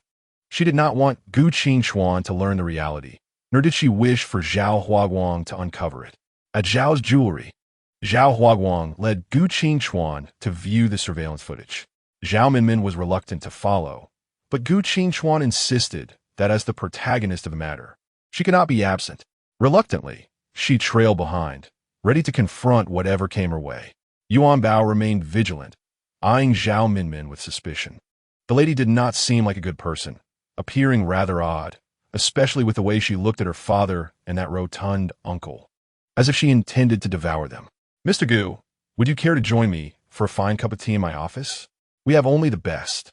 She did not want Gu Qingchuan to learn the reality, nor did she wish for Xiao Huaguang to uncover it. At Zhao's jewelry, Xiao Huaguang led Gu Qingchuan to view the surveillance footage. Zhao Minmin was reluctant to follow, but Gu Qingchuan insisted that as the protagonist of the matter, she could not be absent. Reluctantly, she trailed behind, ready to confront whatever came her way. Yuanbao remained vigilant, eyeing Xiao Minmin with suspicion. The lady did not seem like a good person, appearing rather odd, especially with the way she looked at her father and that rotund uncle, as if she intended to devour them. "Mr. Gu, would you care to join me for a fine cup of tea in my office? We have only the best,"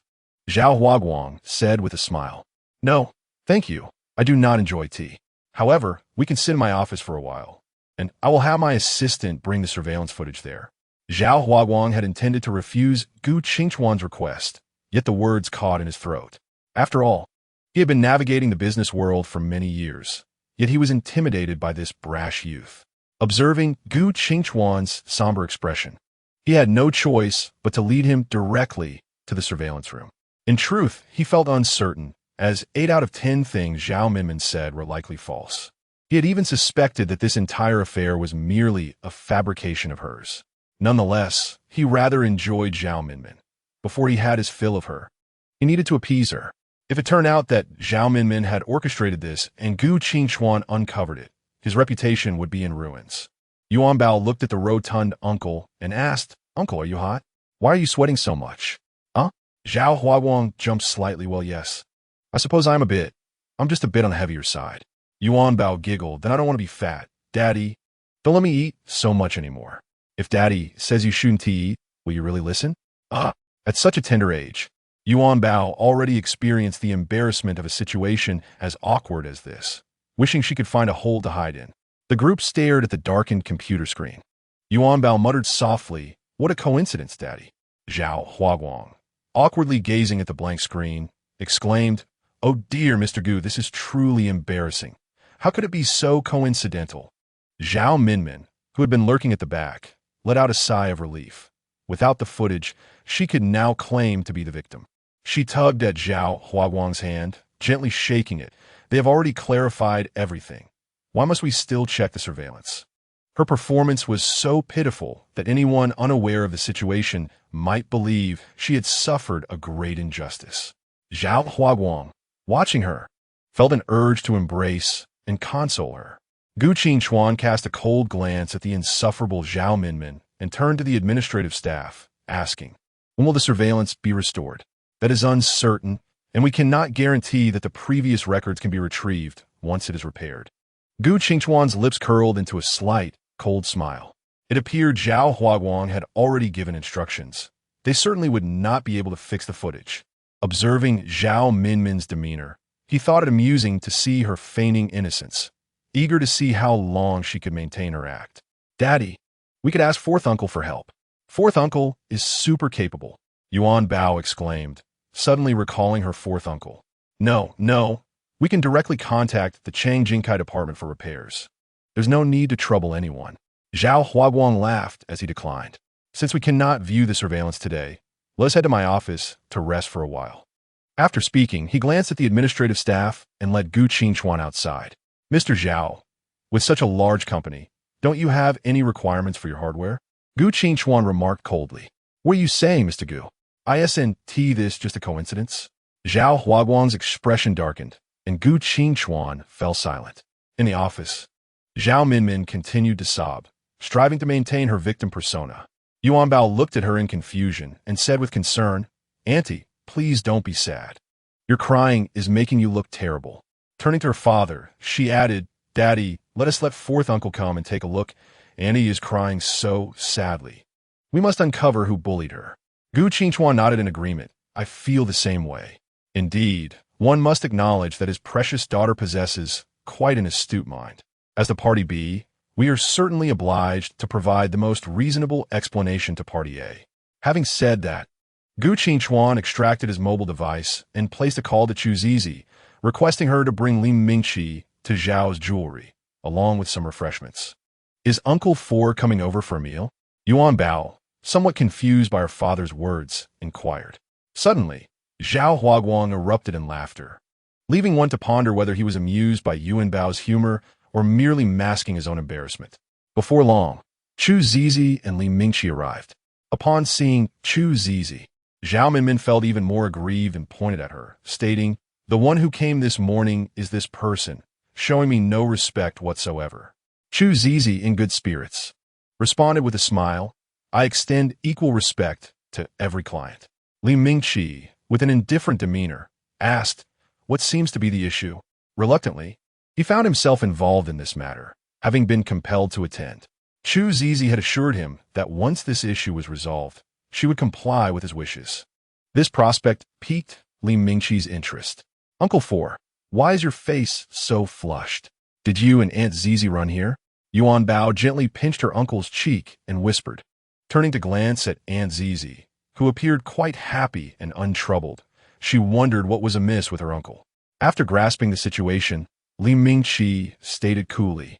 Zhao Huaguang said with a smile. "No, thank you. I do not enjoy tea. However, we can sit in my office for a while, and I will have my assistant bring the surveillance footage there." Zhao Huaguang had intended to refuse Gu Qingchuan's request, yet the words caught in his throat. After all, he had been navigating the business world for many years, yet he was intimidated by this brash youth. Observing Gu Qingchuan's somber expression, he had no choice but to lead him directly to the surveillance room. In truth, he felt uncertain, as 8 out of 10 things Xiao Minmin said were likely false. He had even suspected that this entire affair was merely a fabrication of hers. Nonetheless, he rather enjoyed Xiao Minmin. Before he had his fill of her, he needed to appease her. If it turned out that Xiao Minmin had orchestrated this and Gu Qingchuan uncovered it, his reputation would be in ruins. Yuanbao looked at the rotund uncle and asked, "Uncle, are you hot? Why are you sweating so much?" "Huh?" Zhao Huaguang jumped slightly. "Well, yes. I suppose I'm just a bit on the heavier side." Yuanbao giggled. "Then I don't want to be fat. Daddy, don't let me eat so much anymore. If Daddy says you shouldn't eat, will you really listen?" At such a tender age, Yuanbao already experienced the embarrassment of a situation as awkward as this, wishing she could find a hole to hide in. The group stared at the darkened computer screen. Yuanbao muttered softly, "What a coincidence, Daddy." Zhao Huaguang, awkwardly gazing at the blank screen, exclaimed, "Oh dear, Mr. Gu, this is truly embarrassing. How could it be so coincidental?" Xiao Minmin, who had been lurking at the back, let out a sigh of relief. Without the footage, she could now claim to be the victim. She tugged at Zhao Huaguang's hand, gently shaking it. "They have already clarified everything. Why must we still check the surveillance?" Her performance was so pitiful that anyone unaware of the situation might believe she had suffered a great injustice. Zhao Huaguang, watching her, felt an urge to embrace and console her. Gu Qingchuan cast a cold glance at the insufferable Xiao Minmin and turned to the administrative staff, asking, "When will the surveillance be restored?" "That is uncertain, and we cannot guarantee that the previous records can be retrieved once it is repaired." Gu Qingchuan's lips curled into a slight, cold smile. It appeared Zhao Huaguang had already given instructions. They certainly would not be able to fix the footage. Observing Xiao Minmin's demeanor, he thought it amusing to see her feigning innocence, eager to see how long she could maintain her act. "Daddy, we could ask fourth uncle for help. Fourth uncle is super capable," Yuanbao exclaimed, suddenly recalling her fourth uncle. No, we can directly contact the Changjingkai department for repairs. There's no need to trouble anyone." Zhao Huaguang laughed as he declined. "Since we cannot view the surveillance today, let us head to my office to rest for a while." After speaking, he glanced at the administrative staff and led Gu Qingchuan outside. "Mr. Zhao, with such a large company, don't you have any requirements for your hardware?" Gu Qingchuan remarked coldly. "What are you saying, Mr. Gu? Isn't this just a coincidence?" Zhao Huaguang's expression darkened, and Gu Qingchuan fell silent. In the office, Xiao Minmin continued to sob, striving to maintain her victim persona. Yuanbao looked at her in confusion and said with concern, "Auntie, please don't be sad. Your crying is making you look terrible." Turning to her father, she added, "Daddy, let fourth uncle come and take a look. Annie is crying so sadly. We must uncover who bullied her." Gu Qingchuan nodded in agreement. "I feel the same way." Indeed, one must acknowledge that his precious daughter possesses quite an astute mind. As the Party B, we are certainly obliged to provide the most reasonable explanation to Party A. Having said that, Gu Qingchuan extracted his mobile device and placed a call to Chuzizi, requesting her to bring Li Mingqi to Zhao's jewelry, along with some refreshments. "Is Uncle 4 coming over for a meal?" Yuanbao, somewhat confused by her father's words, inquired. Suddenly, Zhao Huaguang erupted in laughter, leaving one to ponder whether he was amused by Yuanbao's humor or merely masking his own embarrassment. Before long, Chu Zizi and Li Mingqi arrived. Upon seeing Chu Zizi, Xiao Minmin felt even more aggrieved and pointed at her, stating, "The one who came this morning is this person, showing me no respect whatsoever." Chu Zizi, in good spirits, responded with a smile. I extend equal respect to every client. Li Mingqi, with an indifferent demeanor, asked, what seems to be the issue? Reluctantly, he found himself involved in this matter, having been compelled to attend. Chu Zizi had assured him that once this issue was resolved, she would comply with his wishes. This prospect piqued Li Mingqi's interest. Uncle 4, why is your face so flushed? Did you and Aunt Zizi run here? Yuanbao gently pinched her uncle's cheek and whispered, turning to glance at Aunt Zizi, who appeared quite happy and untroubled. She wondered what was amiss with her uncle. After grasping the situation, Li Mingqi stated coolly,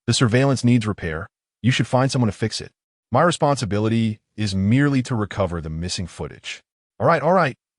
the surveillance needs repair. You should find someone to fix it. My responsibility is merely to recover the missing footage. All right,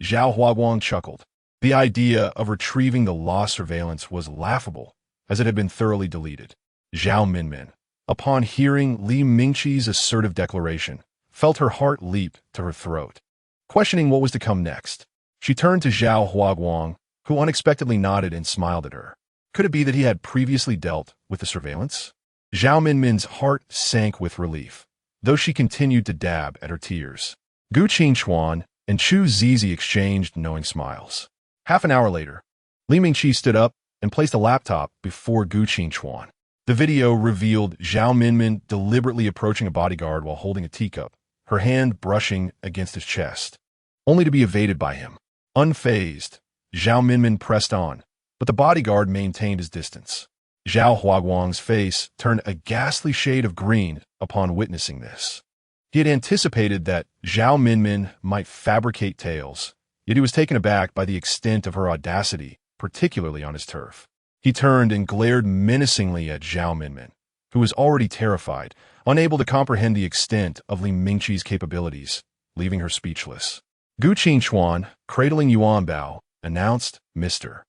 Xiao Yuanbao chuckled. The idea of retrieving the lost surveillance was laughable, as it had been thoroughly deleted. Zhao Minmin, upon hearing Li Mingqi's assertive declaration, felt her heart leap to her throat. Questioning what was to come next, she turned to Xiao Yuanbao, who unexpectedly nodded and smiled at her. Could it be that he had previously dealt with the surveillance? Zhao Minmin's heart sank with relief, though she continued to dab at her tears. Gu Qingchuan and Chu Zizi exchanged knowing smiles. Half an hour later, Li Mingqi stood up and placed a laptop before Gu Qingchuan. The video revealed Zhao Minmin deliberately approaching a bodyguard while holding a teacup, her hand brushing against his chest, only to be evaded by him. Unfazed, Zhao Minmin pressed on, but the bodyguard maintained his distance. Zhao Yuanbao's face turned a ghastly shade of green upon witnessing this. He had anticipated that Zhao Minmin might fabricate tales, yet he was taken aback by the extent of her audacity, particularly on his turf. He turned and glared menacingly at Zhao Minmin, who was already terrified, unable to comprehend the extent of Li Mingqi's capabilities, leaving her speechless. Gu Qingchuan, cradling Yuanbao, announced, Mr.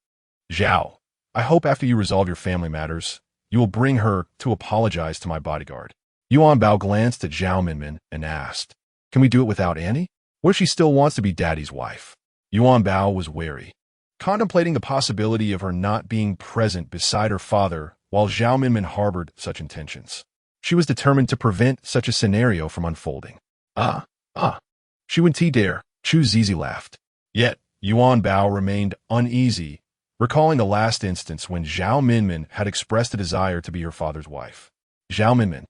Zhao, I hope after you resolve your family matters, you will bring her to apologize to my bodyguard. Yuanbao glanced at Zhao Minmin and asked, can we do it without Annie? What if she still wants to be daddy's wife? Yuanbao was wary, contemplating the possibility of her not being present beside her father while Zhao Minmin harbored such intentions. She was determined to prevent such a scenario from unfolding. She wouldn't dare, Chu Zizi laughed. Yet, Yuanbao remained uneasy, recalling the last instance when Zhao Minmin had expressed a desire to be her father's wife. Zhao Minmin,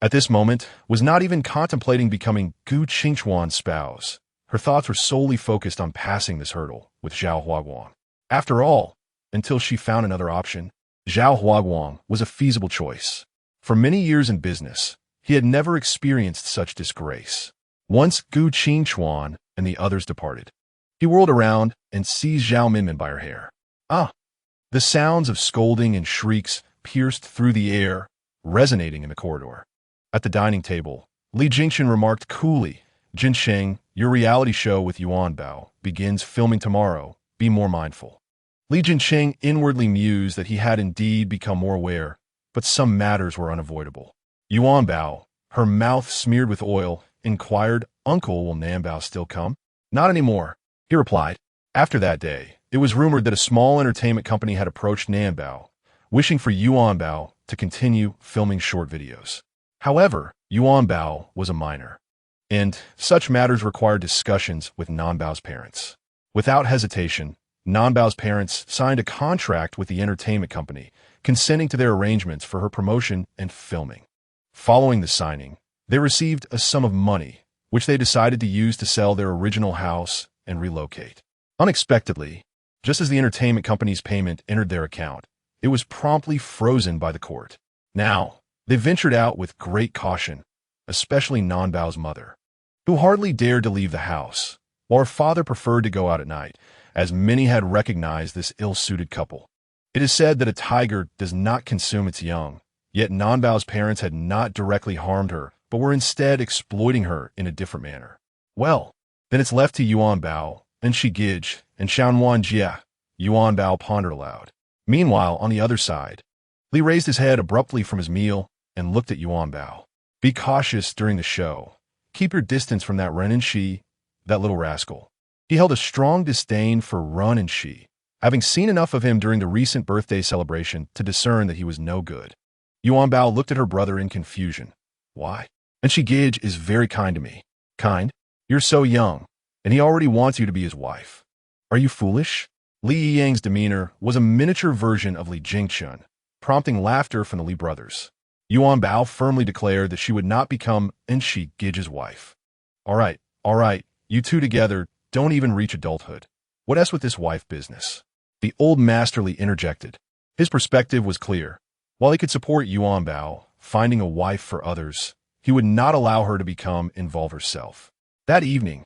at this moment, was not even contemplating becoming Gu Qingchuan's spouse. Her thoughts were solely focused on passing this hurdle with Xiao Yuanbao. After all, until she found another option, Xiao Yuanbao was a feasible choice. For many years in business, he had never experienced such disgrace. Once Gu Qingchuan and the others departed, he whirled around and seized Zhao Minmin by her hair. The sounds of scolding and shrieks pierced through the air, resonating in the corridor. At the dining table, Li Jingchen remarked coolly, Jinsheng, your reality show with Yuanbao begins filming tomorrow. Be more mindful. Li Jinsheng inwardly mused that he had indeed become more aware, but some matters were unavoidable. Yuanbao, her mouth smeared with oil, inquired, Uncle, will Nanbao still come? Not anymore, he replied. After that day, it was rumored that a small entertainment company had approached Nanbao, wishing for Yuanbao to continue filming short videos. However, Yuanbao was a minor, and such matters required discussions with Nanbao's parents. Without hesitation, Nanbao's parents signed a contract with the entertainment company, consenting to their arrangements for her promotion and filming. Following the signing, they received a sum of money, which they decided to use to sell their original house and relocate. Unexpectedly, just as the entertainment company's payment entered their account, it was promptly frozen by the court. Now, they ventured out with great caution, especially Nanbao's mother, who hardly dared to leave the house, while her father preferred to go out at night, as many had recognized this ill-suited couple. It is said that a tiger does not consume its young, yet Nanbao's parents had not directly harmed her, but were instead exploiting her in a different manner. Well, then it's left to Yuanbao, and Shigij, and Shanwan Jia. Yuanbao pondered aloud. Meanwhile, on the other side, Li raised his head abruptly from his meal and looked at Yuanbao. Be cautious during the show. Keep your distance from that Ren and Shi, that little rascal. He held a strong disdain for Run and Shi, having seen enough of him during the recent birthday celebration to discern that he was no good. Yuanbao looked at her brother in confusion. Why? And she Gage is very kind to me. Kind? You're so young, and he already wants you to be his wife. Are you foolish? Li Yang's demeanor was a miniature version of Li Jingchun, prompting laughter from the Li brothers. Yuanbao firmly declared that she would not become Enshi Gage's wife. All right, you two together don't even reach adulthood. What else with this wife business? The old masterly interjected. His perspective was clear. While he could support Yuanbao finding a wife for others, he would not allow her to become involved herself. That evening,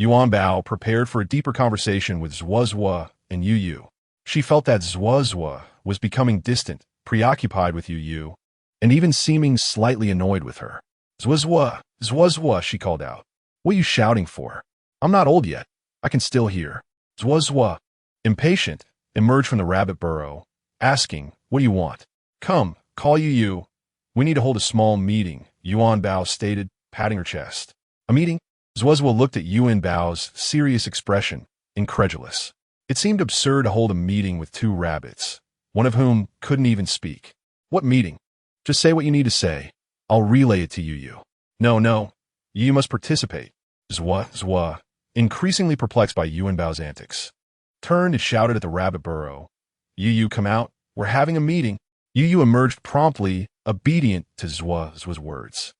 Yuanbao prepared for a deeper conversation with Zhuozhuo and Yu Yu. She felt that Zhuozhuo was becoming distant, preoccupied with Yu Yu, and even seeming slightly annoyed with her. Zhuozhuo, she called out. What are you shouting for? I'm not old yet. I can still hear. Zhuozhuo, impatient, emerged from the rabbit burrow, asking, what do you want? Come, call Yu Yu. We need to hold a small meeting, Yuanbao stated, patting her chest. A meeting? Zhuozhuo looked at Yuanbao's serious expression, incredulous. It seemed absurd to hold a meeting with two rabbits, one of whom couldn't even speak. What meeting? Just say what you need to say. I'll relay it to Yu Yu. No, you must participate. Zhuozhuo, increasingly perplexed by Yuanbao's antics, turned and shouted at the rabbit burrow. Yu Yu, come out. We're having a meeting. Yu Yu emerged promptly, obedient to Zhuozhuo's words.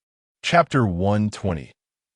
Chapter 120.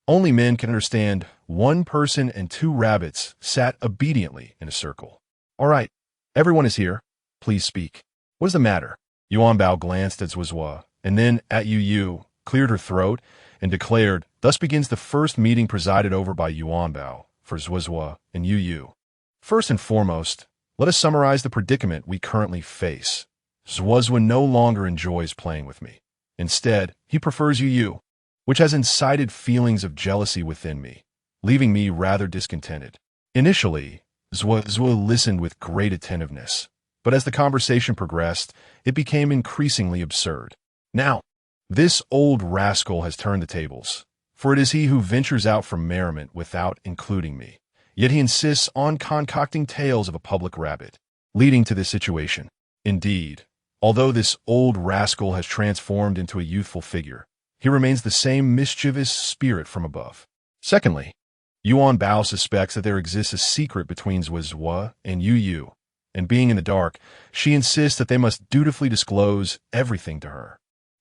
Only men can understand. One person and two rabbits sat obediently in a circle. All right, everyone is here. Please speak. What is the matter? Yuanbao glanced at Zhuozhuo and then at Yu Yu, cleared her throat, and declared, thus begins the first meeting presided over by Yuanbao for Zhuozhuo and Yu Yu. First and foremost, let us summarize the predicament we currently face. Zhuozhuo no longer enjoys playing with me. Instead, he prefers Yu Yu, which has incited feelings of jealousy within me, leaving me rather discontented. Initially, Zhuozhuo listened with great attentiveness, but as the conversation progressed, it became increasingly absurd. Now, this old rascal has turned the tables, for it is he who ventures out for merriment without including me. Yet he insists on concocting tales of a public rabbit, leading to this situation. Indeed, although this old rascal has transformed into a youthful figure, he remains the same mischievous spirit from above. Secondly, Yuanbao suspects that there exists a secret between Zhuozhuo and Yu Yu, and being in the dark, she insists that they must dutifully disclose everything to her.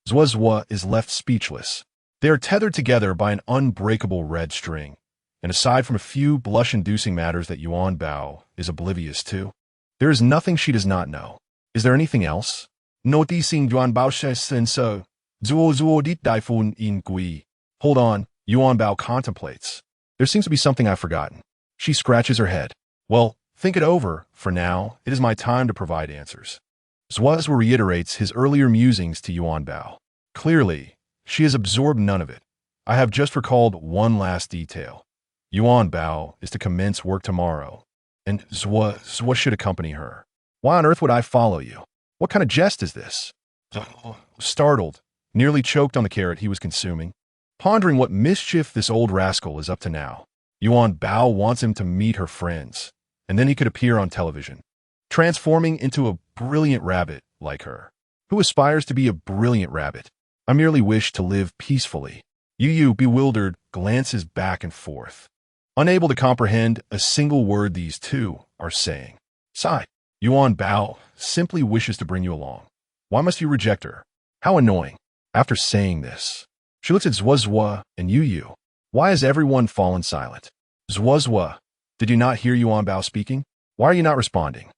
Zhuozhuo is left speechless. They are tethered together by an unbreakable red string, and aside from a few blush-inducing matters that Yuanbao is oblivious to, there is nothing she does not know. Is there anything else? Noticing Yuanbao's senso, Zhuozhuo dit daifun in gui. Hold on, Yuanbao contemplates. There seems to be something I've forgotten. She scratches her head. Well, think it over. For now, it is my time to provide answers. Zhuozhuo reiterates his earlier musings to Yuanbao. Clearly, she has absorbed none of it. I have just recalled one last detail. Yuanbao is to commence work tomorrow, and Zhuozhuo should accompany her. Why on earth would I follow you? What kind of jest is this? Startled, nearly choked on the carrot he was consuming, pondering what mischief this old rascal is up to now. Yuanbao wants him to meet her friends, and then he could appear on television, transforming into a brilliant rabbit like her. Who aspires to be a brilliant rabbit? I merely wish to live peacefully. Yu Yu, bewildered, glances back and forth, unable to comprehend a single word these two are saying. Sigh. Yuanbao simply wishes to bring you along. Why must you reject her? How annoying. After saying this, she looks at Zhuozhuo and Yu Yu. Why has everyone fallen silent? Zhuozhuo, did you not hear Yuanbao speaking? Why are you not responding?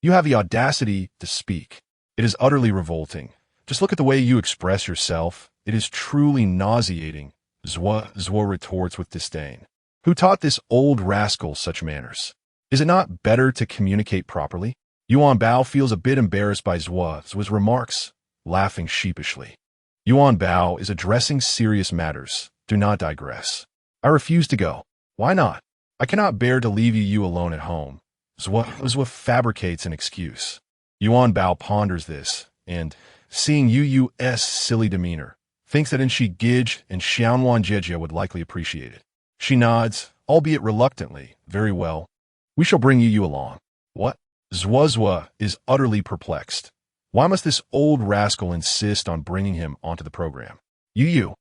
You have the audacity to speak. It is utterly revolting. Just look at the way you express yourself. It is truly nauseating, Zhuozhuo retorts with disdain. Who taught this old rascal such manners? Is it not better to communicate properly? Yuanbao feels a bit embarrassed by Zhuozhuo's remarks, laughing sheepishly. Yuanbao is addressing serious matters. Do not digress. I refuse to go. Why not? I cannot bear to leave you alone at home. Zhuozhuo fabricates an excuse. Yuanbao ponders this, and, seeing Yu Yu's silly demeanor, thinks that Enshi Gage and Xiao would likely appreciate it. She nods, albeit reluctantly. Very well. We shall bring Yu Yu along. What? Zhuozhuo is utterly perplexed. Why must this old rascal insist on bringing him onto the program? Yu Yu,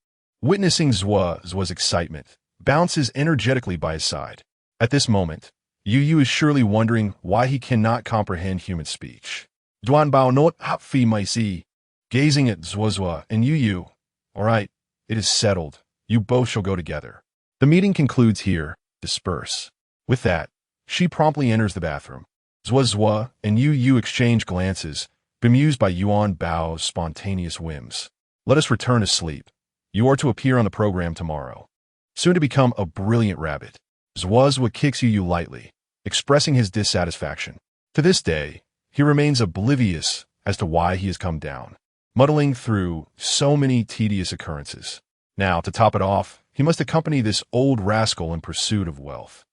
Witnessing Zhua's excitement, bounces energetically by his side. At this moment, Yu is surely wondering why he cannot comprehend human speech. Yuanbao not hapfi my see. Gazing at Zhuazhua and Yu. All right, it is settled. You both shall go together. The meeting concludes here. Disperse. With that, she promptly enters the bathroom. Zhuazhua and Yu exchange glances, bemused by Yuanbao's spontaneous whims. Let us return to sleep. You are to appear on the program tomorrow. Soon to become a brilliant rabbit, Zhuazhua kicks Yu lightly, expressing his dissatisfaction. To this day, he remains oblivious as to why he has come down, muddling through so many tedious occurrences. Now, to top it off, he must accompany this old rascal in pursuit of wealth.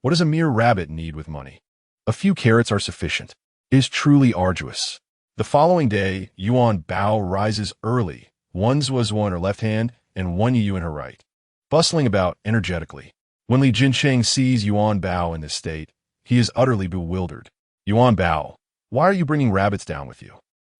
What does a mere rabbit need with money? A few carrots are sufficient. It is truly arduous. The following day, Yuanbao rises early, one Zhuazhua in her left hand and one Yu in her right, bustling about energetically. When Li Jincheng sees Yuanbao in this state, he is utterly bewildered. Yuanbao, why are you bringing rabbits down with you?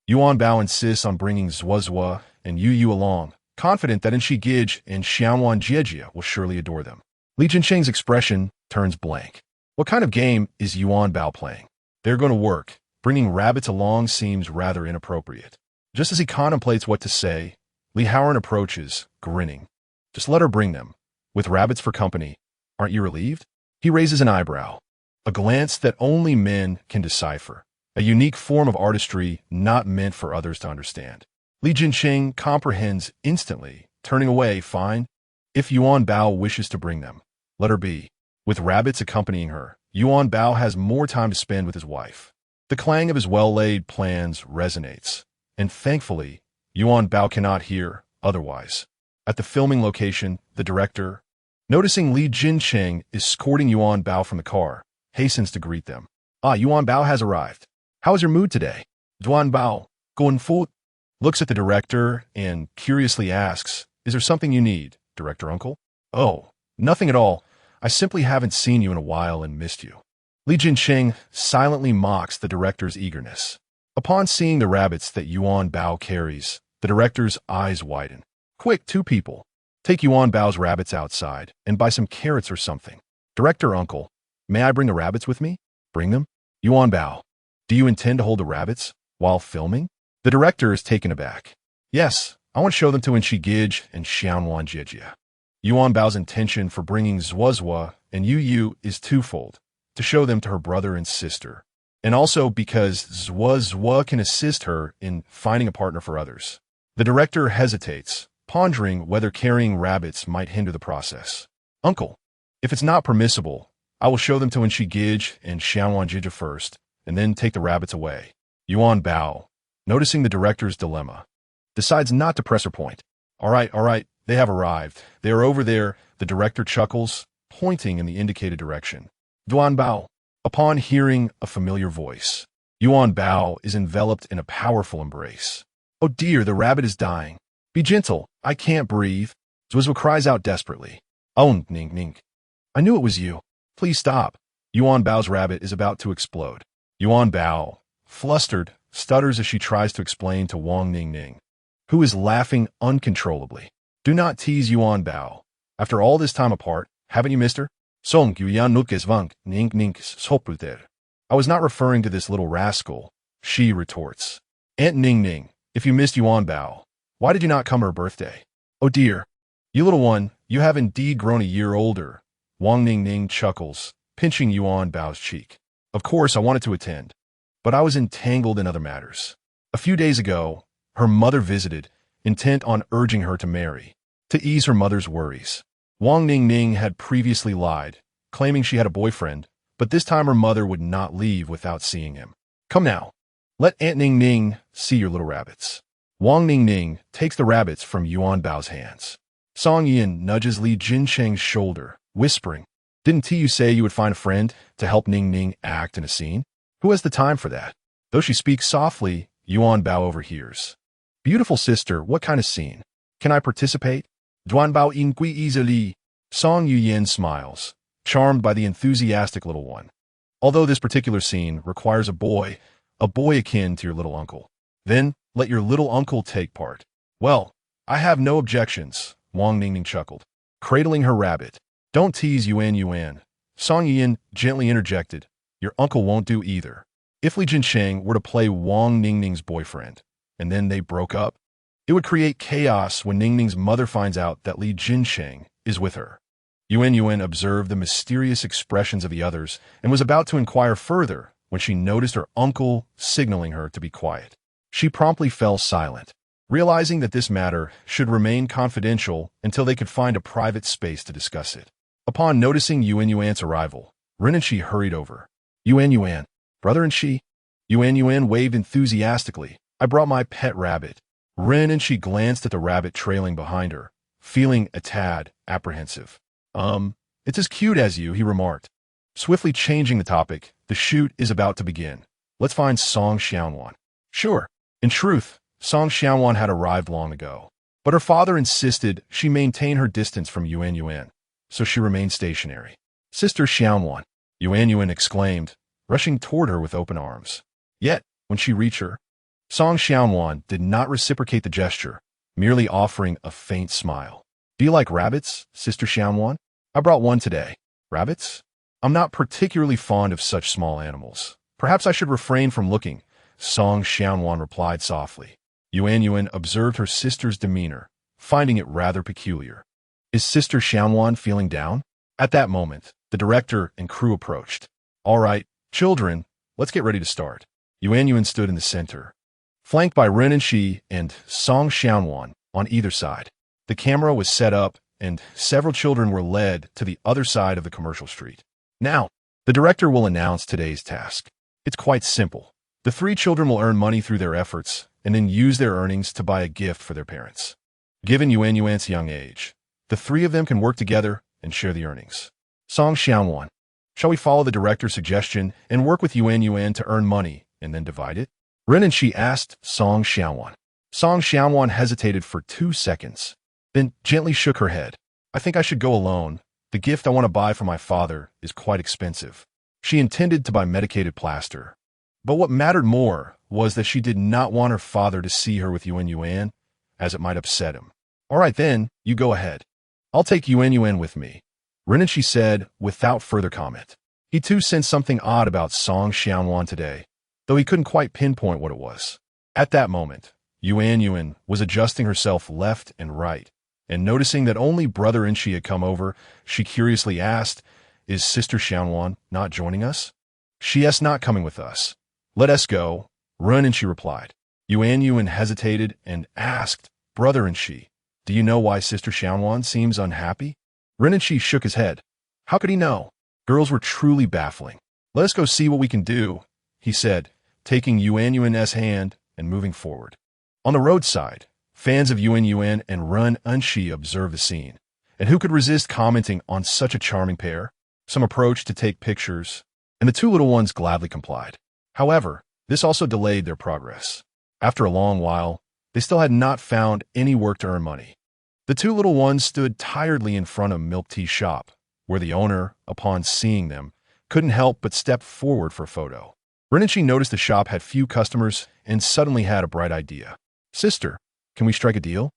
Yuanbao insists on bringing Zhuazhua and Yu along, confident that Enshigij and Xiaoyuanbao will surely adore them. Li Jincheng's expression turns blank. What kind of game is Yuanbao playing? They're going to work. Bringing rabbits along seems rather inappropriate. Just as he contemplates what to say, Li Haoran approaches, grinning. Just let her bring them. With rabbits for company, aren't you relieved? He raises an eyebrow, a glance that only men can decipher, a unique form of artistry not meant for others to understand. Li Jincheng comprehends instantly, turning away. Fine. If Yuanbao wishes to bring them, let her be. With rabbits accompanying her, Yuanbao has more time to spend with his wife. The clang of his well-laid plans resonates, and thankfully, Yuanbao cannot hear otherwise. At the filming location, the director, noticing Li Jincheng escorting Yuanbao from the car, hastens to greet them. Yuanbao has arrived. How is your mood today? Yuanbao, going forward, looks at the director and curiously asks, is there something you need, director uncle? Oh, nothing at all. I simply haven't seen you in a while and missed you. Li Jincheng silently mocks the director's eagerness. Upon seeing the rabbits that Yuanbao carries, the director's eyes widen. Quick, two people. Take Yuanbao's rabbits outside and buy some carrots or something. Director uncle, may I bring the rabbits with me? Bring them? Yuanbao, do you intend to hold the rabbits while filming? The director is taken aback. Yes, I want to show them to Enshigij and Xiaoyuanbao. Yuanbao's intention for bringing Zhuazhua and Yu is twofold, to show them to her brother and sister, and also because Zhuazhua can assist her in finding a partner for others. The director hesitates, pondering whether carrying rabbits might hinder the process. Uncle, if it's not permissible, I will show them to Enshigij and Xiaoyuanbao first, and then take the rabbits away. Yuanbao, noticing the director's dilemma, decides not to press her point. All right, they have arrived. They are over there, the director chuckles, pointing in the indicated direction. Yuanbao. Upon hearing a familiar voice, Yuanbao is enveloped in a powerful embrace. Oh dear, the rabbit is dying. Be gentle, I can't breathe. Zhuazhua cries out desperately. Oh, Ning. I knew it was you. Please stop. Yuanbao's rabbit is about to explode. Yuanbao, flustered, stutters as she tries to explain to Wang Ning, who is laughing uncontrollably. Do not tease Yuanbao. After all this time apart, haven't you missed her? Song Yuyan Nukes Vang Ning Soputer. I was not referring to this little rascal, she retorts. Aunt Ning, if you missed Yuanbao, why did you not come her birthday? Oh dear, you little one, you have indeed grown a year older. Wang Ning chuckles, pinching Yuanbao's cheek. Of course I wanted to attend, but I was entangled in other matters. A few days ago, her mother visited, intent on urging her to marry, to ease her mother's worries. Wang Ning had previously lied, claiming she had a boyfriend, but this time her mother would not leave without seeing him. Come now, let Aunt Ning see your little rabbits. Wang Ning takes the rabbits from Yuanbao's hands. Song Yin nudges Li Jincheng's shoulder, whispering, didn't you say you would find a friend to help Ning act in a scene? Who has the time for that? Though she speaks softly, Yuanbao overhears. Beautiful sister, what kind of scene? Can I participate? Yuanbao ingui easily. Song Yuyin smiles, charmed by the enthusiastic little one. Although this particular scene requires a boy akin to your little uncle. Then, let your little uncle take part. Well, I have no objections. Wang Ningning chuckled, cradling her rabbit. Don't tease Yuan Yuan. Song Yin gently interjected. Your uncle won't do either. If Li Jinsheng were to play Wang Ningning's boyfriend, and then they broke up, it would create chaos when Ningning's mother finds out that Li Jinsheng is with her. Yuan Yuan observed the mysterious expressions of the others and was about to inquire further when she noticed her uncle signaling her to be quiet. She promptly fell silent, realizing that this matter should remain confidential until they could find a private space to discuss it. Upon noticing Yuan Yuan's arrival, Ren and Shi hurried over. Yuan Yuan, brother and Shi? Yuan Yuan waved enthusiastically. I brought my pet rabbit. Ren and Shi glanced at the rabbit trailing behind her, feeling a tad apprehensive. It's as cute as you, he remarked. Swiftly changing the topic, the shoot is about to begin. Let's find Song Xiaowan. Sure. In truth, Song Xiaowan had arrived long ago, but her father insisted she maintain her distance from Yuan Yuan, so she remained stationary. Sister Xiaowan, Yuan Yuan exclaimed, rushing toward her with open arms. Yet, when she reached her, Song Xiaowan did not reciprocate the gesture, merely offering a faint smile. Do you like rabbits, Sister Xiaowan? I brought one today. Rabbits? I'm not particularly fond of such small animals. Perhaps I should refrain from looking, Song Xiaowan replied softly. Yuan Yuan observed her sister's demeanor, finding it rather peculiar. Is Sister Xiaowan feeling down? At that moment, the director and crew approached. All right, children, let's get ready to start. Yuan Yuan stood in the center, flanked by Ren and Shi and Song Xiaowan on either side. The camera was set up, and several children were led to the other side of the commercial street. Now, the director will announce today's task. It's quite simple. The three children will earn money through their efforts and then use their earnings to buy a gift for their parents. Given Yuan Yuan's young age, the three of them can work together and share the earnings. Song Xiaowan, shall we follow the director's suggestion and work with Yuan Yuan to earn money and then divide it? Ren and Shi asked Song Xiaowan. Song Xiaowan hesitated for 2 seconds, then gently shook her head. I think I should go alone. The gift I want to buy for my father is quite expensive. She intended to buy medicated plaster. But what mattered more was that she did not want her father to see her with Yuan Yuan, as it might upset him. All right then, you go ahead. I'll take Yuan Yuan with me, Ren and Shi said without further comment. He too sensed something odd about Song Xiaowan today, though he couldn't quite pinpoint what it was. At that moment, Yuan Yuan was adjusting herself left and right, and noticing that only brother and Shi had come over, she curiously asked, Is Sister Xiaowan not joining us? She is not coming with us. Let us go, Ren and Shi replied. Yuan Yuan hesitated and asked, Brother and Shi, do you know why Sister Xiaowan seems unhappy? Ren and Shi shook his head. How could he know? Girls were truly baffling. Let us go see what we can do, he said, taking Yuan Yuan's hand and moving forward. On the roadside, fans of Yuan Yuan and Ren and Shi observed the scene. And who could resist commenting on such a charming pair? Some approached to take pictures, and the two little ones gladly complied. However, this also delayed their progress. After a long while, they still had not found any work to earn money. The two little ones stood tiredly in front of a milk tea shop, where the owner, upon seeing them, couldn't help but step forward for a photo. Ren and Shi noticed the shop had few customers and suddenly had a bright idea. Sister, can we strike a deal?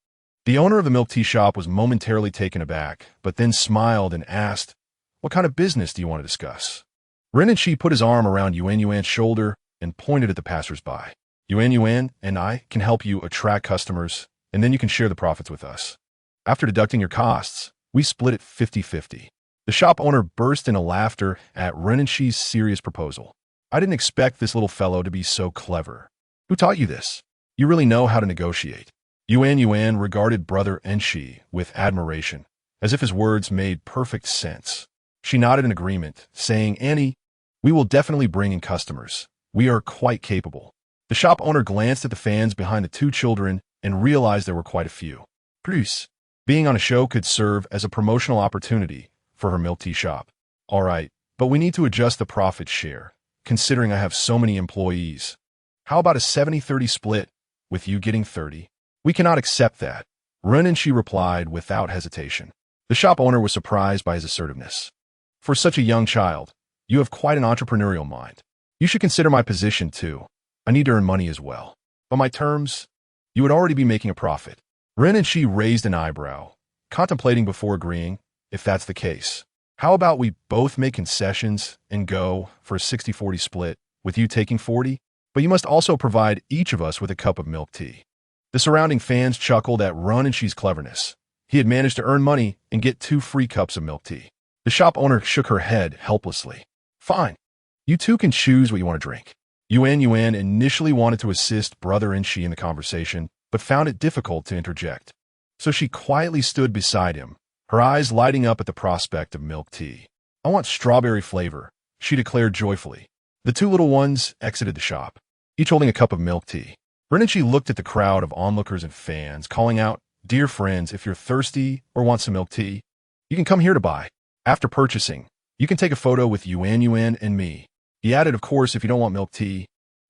The owner of the milk tea shop was momentarily taken aback, but then smiled and asked, What kind of business do you want to discuss? Ren and Shi put his arm around Yuan Yuan's shoulder and pointed at the passers-by. Yuan Yuan and I can help you attract customers, and then you can share the profits with us. After deducting your costs, we split it 50-50. The shop owner burst into laughter at Ren and Shi's serious proposal. I didn't expect this little fellow to be so clever. Who taught you this? You really know how to negotiate. Yuan Yuan regarded brother and Shi with admiration, as if his words made perfect sense. She nodded in agreement, saying, Annie, we will definitely bring in customers. We are quite capable. The shop owner glanced at the fans behind the two children and realized there were quite a few. Plus, being on a show could serve as a promotional opportunity for her milk tea shop. All right, but we need to adjust the profit share, considering I have so many employees. How about a 70-30 split, with you getting 30? We cannot accept that, Ren and Shi replied without hesitation. The shop owner was surprised by his assertiveness. For such a young child, you have quite an entrepreneurial mind. You should consider my position too. I need to earn money as well. By my terms, you would already be making a profit. Ren and Shi raised an eyebrow, contemplating before agreeing. If that's the case, how about we both make concessions and go for a 60-40 split, with you taking 40? But you must also provide each of us with a cup of milk tea. The surrounding fans chuckled at Run and She's cleverness. He had managed to earn money and get 2 free cups of milk tea. The shop owner shook her head helplessly. Fine. You two can choose what you want to drink. Yuan initially wanted to assist brother and she in the conversation, but found it difficult to interject. So she quietly stood beside him, her eyes lighting up at the prospect of milk tea. I want strawberry flavor, she declared joyfully. The 2 little ones exited the shop, each holding a cup of milk tea. Rinnichi looked at the crowd of onlookers and fans, calling out, "Dear friends, if you're thirsty or want some milk tea, you can come here to buy. After purchasing, you can take a photo with Yuan and me." He added, "Of course, if you don't want milk tea,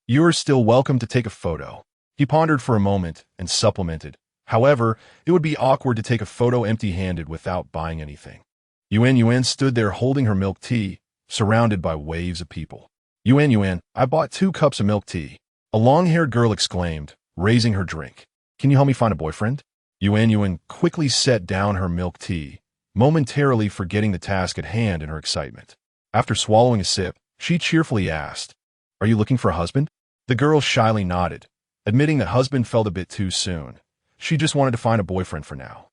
you're still welcome to take a photo." He pondered for a moment and supplemented, "However, it would be awkward to take a photo empty-handed without buying anything." Yuan stood there holding her milk tea, surrounded by waves of people. Yuan, I bought 2 cups of milk tea," a long-haired girl exclaimed, raising her drink. "Can you help me find a boyfriend?" Yuan quickly set down her milk tea, momentarily forgetting the task at hand in her excitement. After swallowing a sip, she cheerfully asked, "Are you looking for a husband?" The girl shyly nodded, admitting that husband felt a bit too soon. She just wanted to find a boyfriend for now.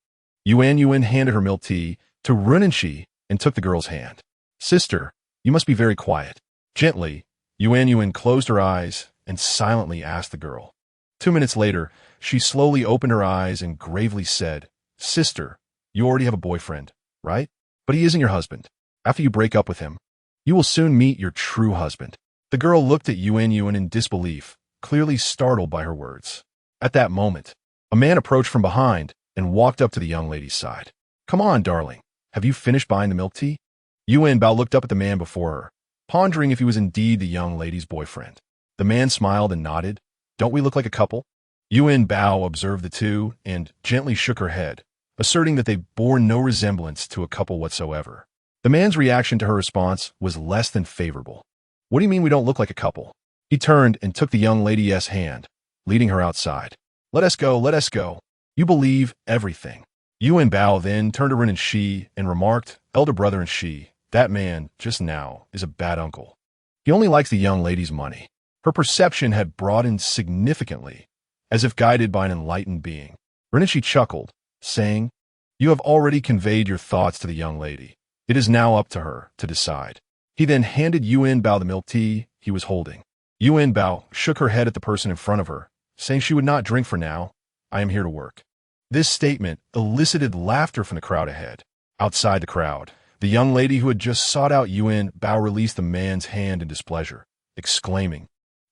Yuan handed her milk tea to Runenshi and took the girl's hand. "Sister, you must be very quiet." Gently, Yuan closed her eyes and silently asked the girl. 2 minutes later, she slowly opened her eyes and gravely said, "Sister, you already have a boyfriend, right? But he isn't your husband. After you break up with him, you will soon meet your true husband." The girl looked at Yuan in disbelief, clearly startled by her words. At that moment, a man approached from behind and walked up to the young lady's side. "Come on, darling. Have you finished buying the milk tea?" Yuanbao looked up at the man before her, pondering if he was indeed the young lady's boyfriend. The man smiled and nodded. "Don't we look like a couple?" Yuanbao observed the two and gently shook her head, asserting that they bore no resemblance to a couple whatsoever. The man's reaction to her response was less than favorable. "What do you mean we don't look like a couple?" He turned and took the young lady's hand, leading her outside. Let us go. You believe everything." Yuanbao then turned to Ren and Shi and remarked, "Elder brother and Shi, that man, just now, is a bad uncle. He only likes the young lady's money." Her perception had broadened significantly, as if guided by an enlightened being. Rinnichi chuckled, saying, "You have already conveyed your thoughts to the young lady. It is now up to her to decide." He then handed Yuanbao the milk tea he was holding. Yuanbao shook her head at the person in front of her, saying she would not drink for now. "I am here to work." This statement elicited laughter from the crowd ahead. Outside the crowd, the young lady who had just sought out Yuanbao released the man's hand in displeasure, exclaiming,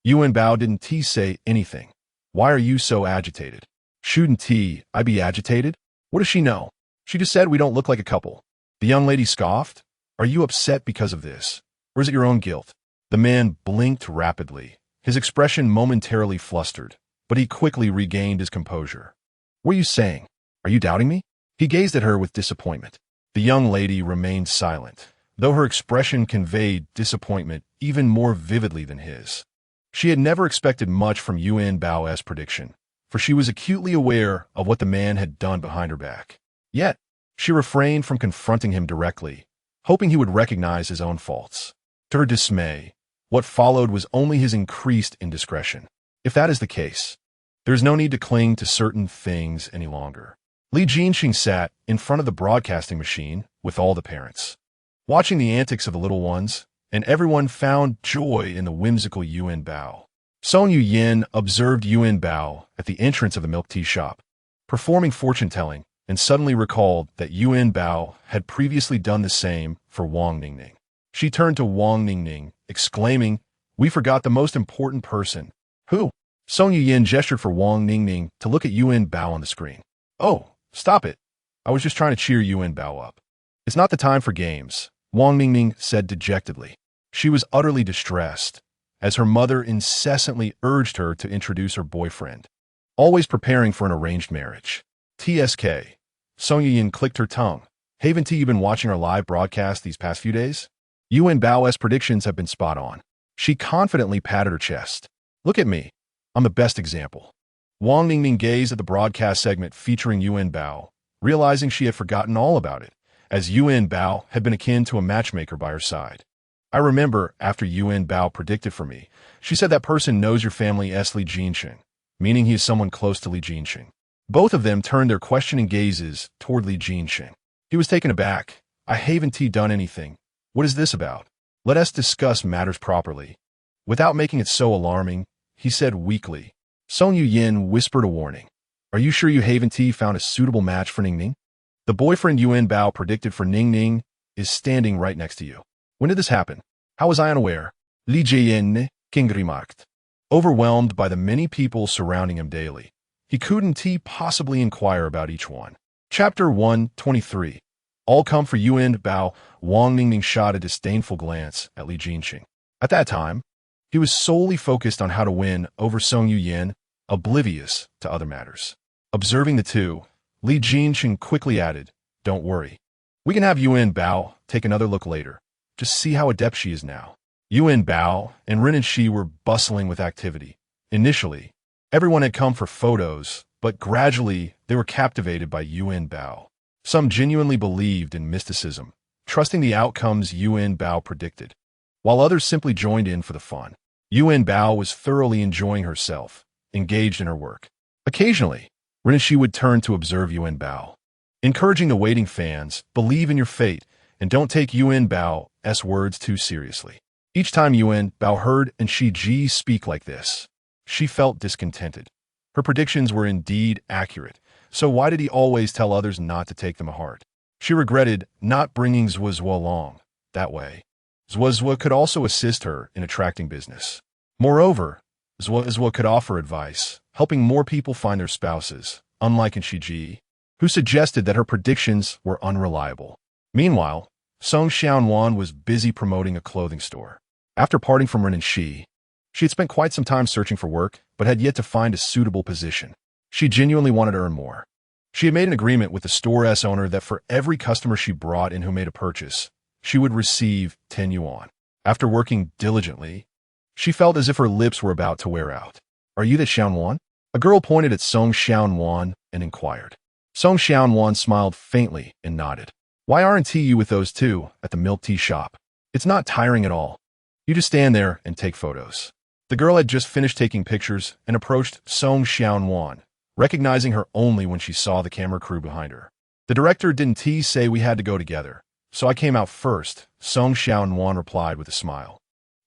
"Yuanbao, didn't T say anything? Why are you so agitated?" "Shouldn't T I be agitated? What does she know? She just said we don't look like a couple." The young lady scoffed. "Are you upset because of this, or is it your own guilt?" The man blinked rapidly, his expression momentarily flustered, but he quickly regained his composure. "What are you saying? Are you doubting me?" He gazed at her with disappointment. The young lady remained silent, though her expression conveyed disappointment even more vividly than his. She had never expected much from Yuanbao's prediction, for she was acutely aware of what the man had done behind her back. Yet, she refrained from confronting him directly, hoping he would recognize his own faults. To her dismay, what followed was only his increased indiscretion. If that is the case, there is no need to cling to certain things any longer. Li Jinxing sat in front of the broadcasting machine with all the parents, watching the antics of the little ones, and everyone found joy in the whimsical Yuanbao. Song Yin observed Yuanbao at the entrance of the milk tea shop, performing fortune-telling, and suddenly recalled that Yuanbao had previously done the same for Wang Ningning. She turned to Wang Ningning, exclaiming, "We forgot the most important person." "Who?" Song Yin gestured for Wang Ningning to look at Yuanbao on the screen. "Oh, stop it. I was just trying to cheer Yuanbao up." "It's not the time for games," Wang Ningning said dejectedly. She was utterly distressed, as her mother incessantly urged her to introduce her boyfriend, always preparing for an arranged marriage. "TSK. Song Yin clicked her tongue. "Haven't you been watching our live broadcast these past few days? Yuanbao's predictions have been spot on." She confidently patted her chest. "Look at me. I'm the best example." Wang Ningning gazed at the broadcast segment featuring Yuanbao, realizing she had forgotten all about it, as Yuanbao had been akin to a matchmaker by her side. I remember after Yuanbao predicted for me, she said that person knows your family Li Jinxing, meaning he is someone close to Li Jinxing. Both of them turned their questioning gazes toward Li Jinxing. He was taken aback. I haven't done anything. What is this about? Let us discuss matters properly. Without making it so alarming, he said weakly. Song Yuyin whispered a warning. Are you sure you haven't found a suitable match for Ningning? The boyfriend Yuanbao predicted for Ningning is standing right next to you. When did this happen? How was I unaware? Li Jian King remarked. Overwhelmed by the many people surrounding him daily, he couldn't possibly inquire about each one. Chapter 123. All come for Yuanbao. Wang Ningning shot a disdainful glance at Li Jinxing. At that time, he was solely focused on how to win over Song Yuyin, oblivious to other matters. Observing the two, Li Jinxing quickly added, Don't worry. We can have Yuanbao take another look later. Just see how adept she is now. Yuanbao and Ren and Shi were bustling with activity. Initially, everyone had come for photos, but gradually they were captivated by Yuanbao. Some genuinely believed in mysticism, trusting the outcomes Yuanbao predicted, while others simply joined in for the fun. Yuanbao was thoroughly enjoying herself, engaged in her work. Occasionally, Ren and Shi would turn to observe Yuanbao, encouraging the waiting fans, believe in your fate, and don't take Yuanbao's words too seriously. Each time Yuanbao heard and Shi Ji speak like this, she felt discontented. Her predictions were indeed accurate, so why did he always tell others not to take them to heart? She regretted not bringing Zhuozhuo along. That way, Zhuozhuo could also assist her in attracting business. Moreover, Zhuozhuo could offer advice, helping more people find their spouses, unlike in Shi Ji, who suggested that her predictions were unreliable. Meanwhile, Song Xiaowan was busy promoting a clothing store. After parting from Ren and Shi, she had spent quite some time searching for work, but had yet to find a suitable position. She genuinely wanted to earn more. She had made an agreement with the store's owner that for every customer she brought in who made a purchase, she would receive 10 yuan. After working diligently, she felt as if her lips were about to wear out. Are you the Xiaowan? A girl pointed at Song Xiaowan and inquired. Song Xiaowan smiled faintly and nodded. Why aren't you with those two at the milk tea shop? It's not tiring at all. You just stand there and take photos. The girl had just finished taking pictures and approached Song Xiaowan, recognizing her only when she saw the camera crew behind her. The director didn't say we had to go together, so I came out first, Song Xiaowan replied with a smile.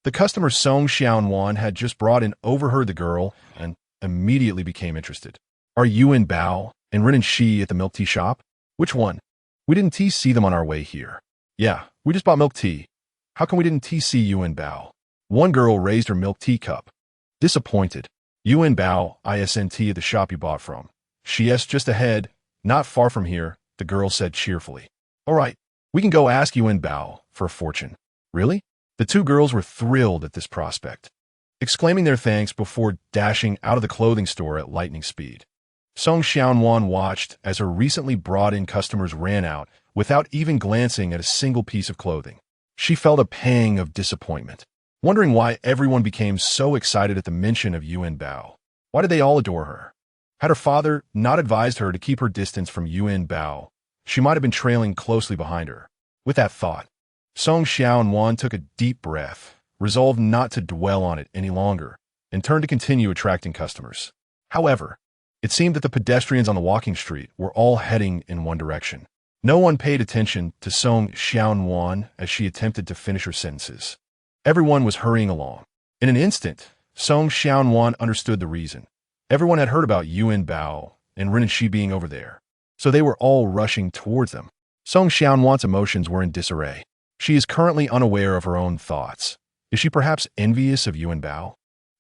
The customer Song Xiaowan had just brought in overheard the girl and immediately became interested. Are you and Bao and Ren and Shi at the milk tea shop? Which one? We didn't see them on our way here. Yeah, we just bought milk tea. How come we didn't see you and Bao? One girl raised her milk tea cup. Disappointed. You and Bao, isn't at the shop you bought from. She's just ahead, not far from here, the girl said cheerfully. All right, we can go ask you and Bao for a fortune. Really? The two girls were thrilled at this prospect, exclaiming their thanks before dashing out of the clothing store at lightning speed. Song Xiaowan watched as her recently brought-in customers ran out without even glancing at a single piece of clothing. She felt a pang of disappointment, wondering why everyone became so excited at the mention of Yuanbao. Why did they all adore her? Had her father not advised her to keep her distance from Yuanbao, she might have been trailing closely behind her. With that thought, Song Xiaowan took a deep breath, resolved not to dwell on it any longer, and turned to continue attracting customers. However, it seemed that the pedestrians on the walking street were all heading in one direction. No one paid attention to Song Xiaowan as she attempted to finish her sentences. Everyone was hurrying along. In an instant, Song Xiaowan understood the reason. Everyone had heard about Yuanbao and Ren and Shi being over there, so they were all rushing towards them. Song Xiaowan's emotions were in disarray. She is currently unaware of her own thoughts. Is she perhaps envious of Yuanbao?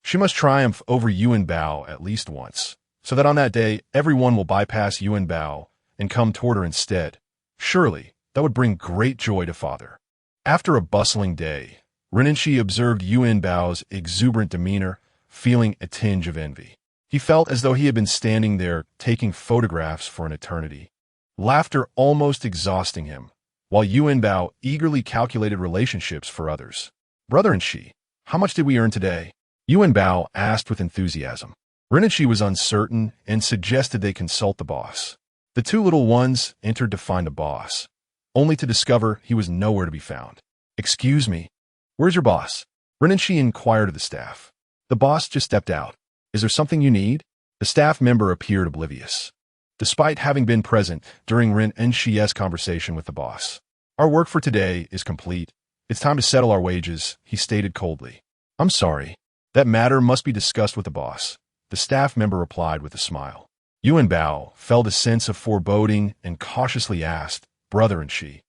She must triumph over Yuanbao at least once, so that on that day everyone will bypass Yuanbao and come toward her instead. Surely, that would bring great joy to father. After a bustling day, Ren and Shi observed Yuanbao's exuberant demeanor, feeling a tinge of envy. He felt as though he had been standing there taking photographs for an eternity, laughter almost exhausting him, while Yuanbao eagerly calculated relationships for others. Brother and Shi, how much did we earn today? Yuanbao asked with enthusiasm. Ren and Shi was uncertain and suggested they consult the boss. The two little ones entered to find the boss, only to discover he was nowhere to be found. "Excuse me, where's your boss?" Renenshi inquired of the staff. "The boss just stepped out. Is there something you need?" The staff member appeared oblivious, despite having been present during Renenshi's conversation with the boss. "Our work for today is complete. It's time to settle our wages," he stated coldly. "I'm sorry. That matter must be discussed with the boss," the staff member replied with a smile. Yuanbao felt a sense of foreboding and cautiously asked, "Brother and she,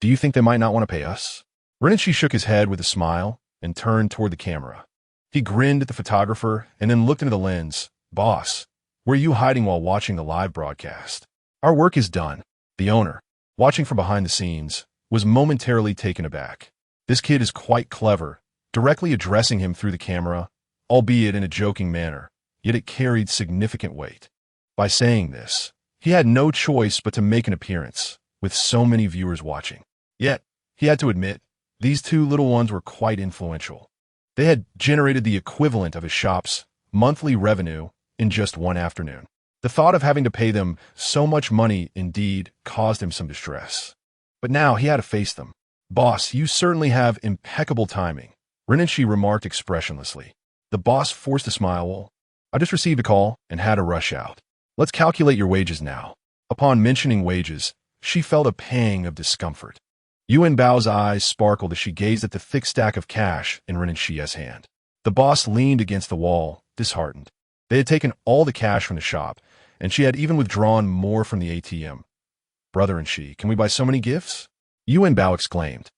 do you think they might not want to pay us?" Renenshi shook his head with a smile and turned toward the camera. He grinned at the photographer and then looked into the lens. "Boss, where are you hiding while watching the live broadcast?" "Our work is done." The owner, watching from behind the scenes, was momentarily taken aback. This kid is quite clever, directly addressing him through the camera, albeit in a joking manner, yet it carried significant weight. By saying this, he had no choice but to make an appearance, with so many viewers watching. Yet, he had to admit, these two little ones were quite influential. They had generated the equivalent of his shop's monthly revenue in just one afternoon. The thought of having to pay them so much money indeed caused him some distress. But now he had to face them. "Boss, you certainly have impeccable timing," Renenshi remarked expressionlessly. The boss forced a smile. "Well, I just received a call and had to rush out. Let's calculate your wages now." Upon mentioning wages, she felt a pang of discomfort. Yuanbao's eyes sparkled as she gazed at the thick stack of cash in Renenshi's hand. The boss leaned against the wall, disheartened. They had taken all the cash from the shop, and she had even withdrawn more from the ATM. "Brother and she, can we buy so many gifts?" Yuanbao exclaimed.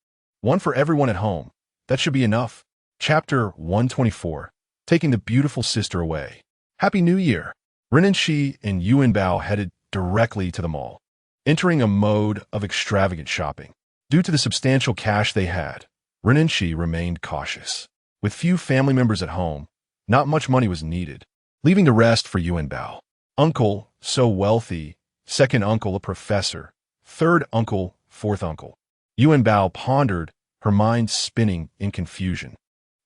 "One for everyone at home. That should be enough." Chapter 124, Taking the Beautiful Sister Away. Happy New Year! Renenshi and Yuanbao headed directly to the mall, entering a mode of extravagant shopping. Due to the substantial cash they had, Renenshi remained cautious. With few family members at home, not much money was needed, leaving the rest for Yuanbao. Uncle, so wealthy; second uncle, a professor; third uncle, fourth uncle. Yuanbao pondered, her mind spinning in confusion,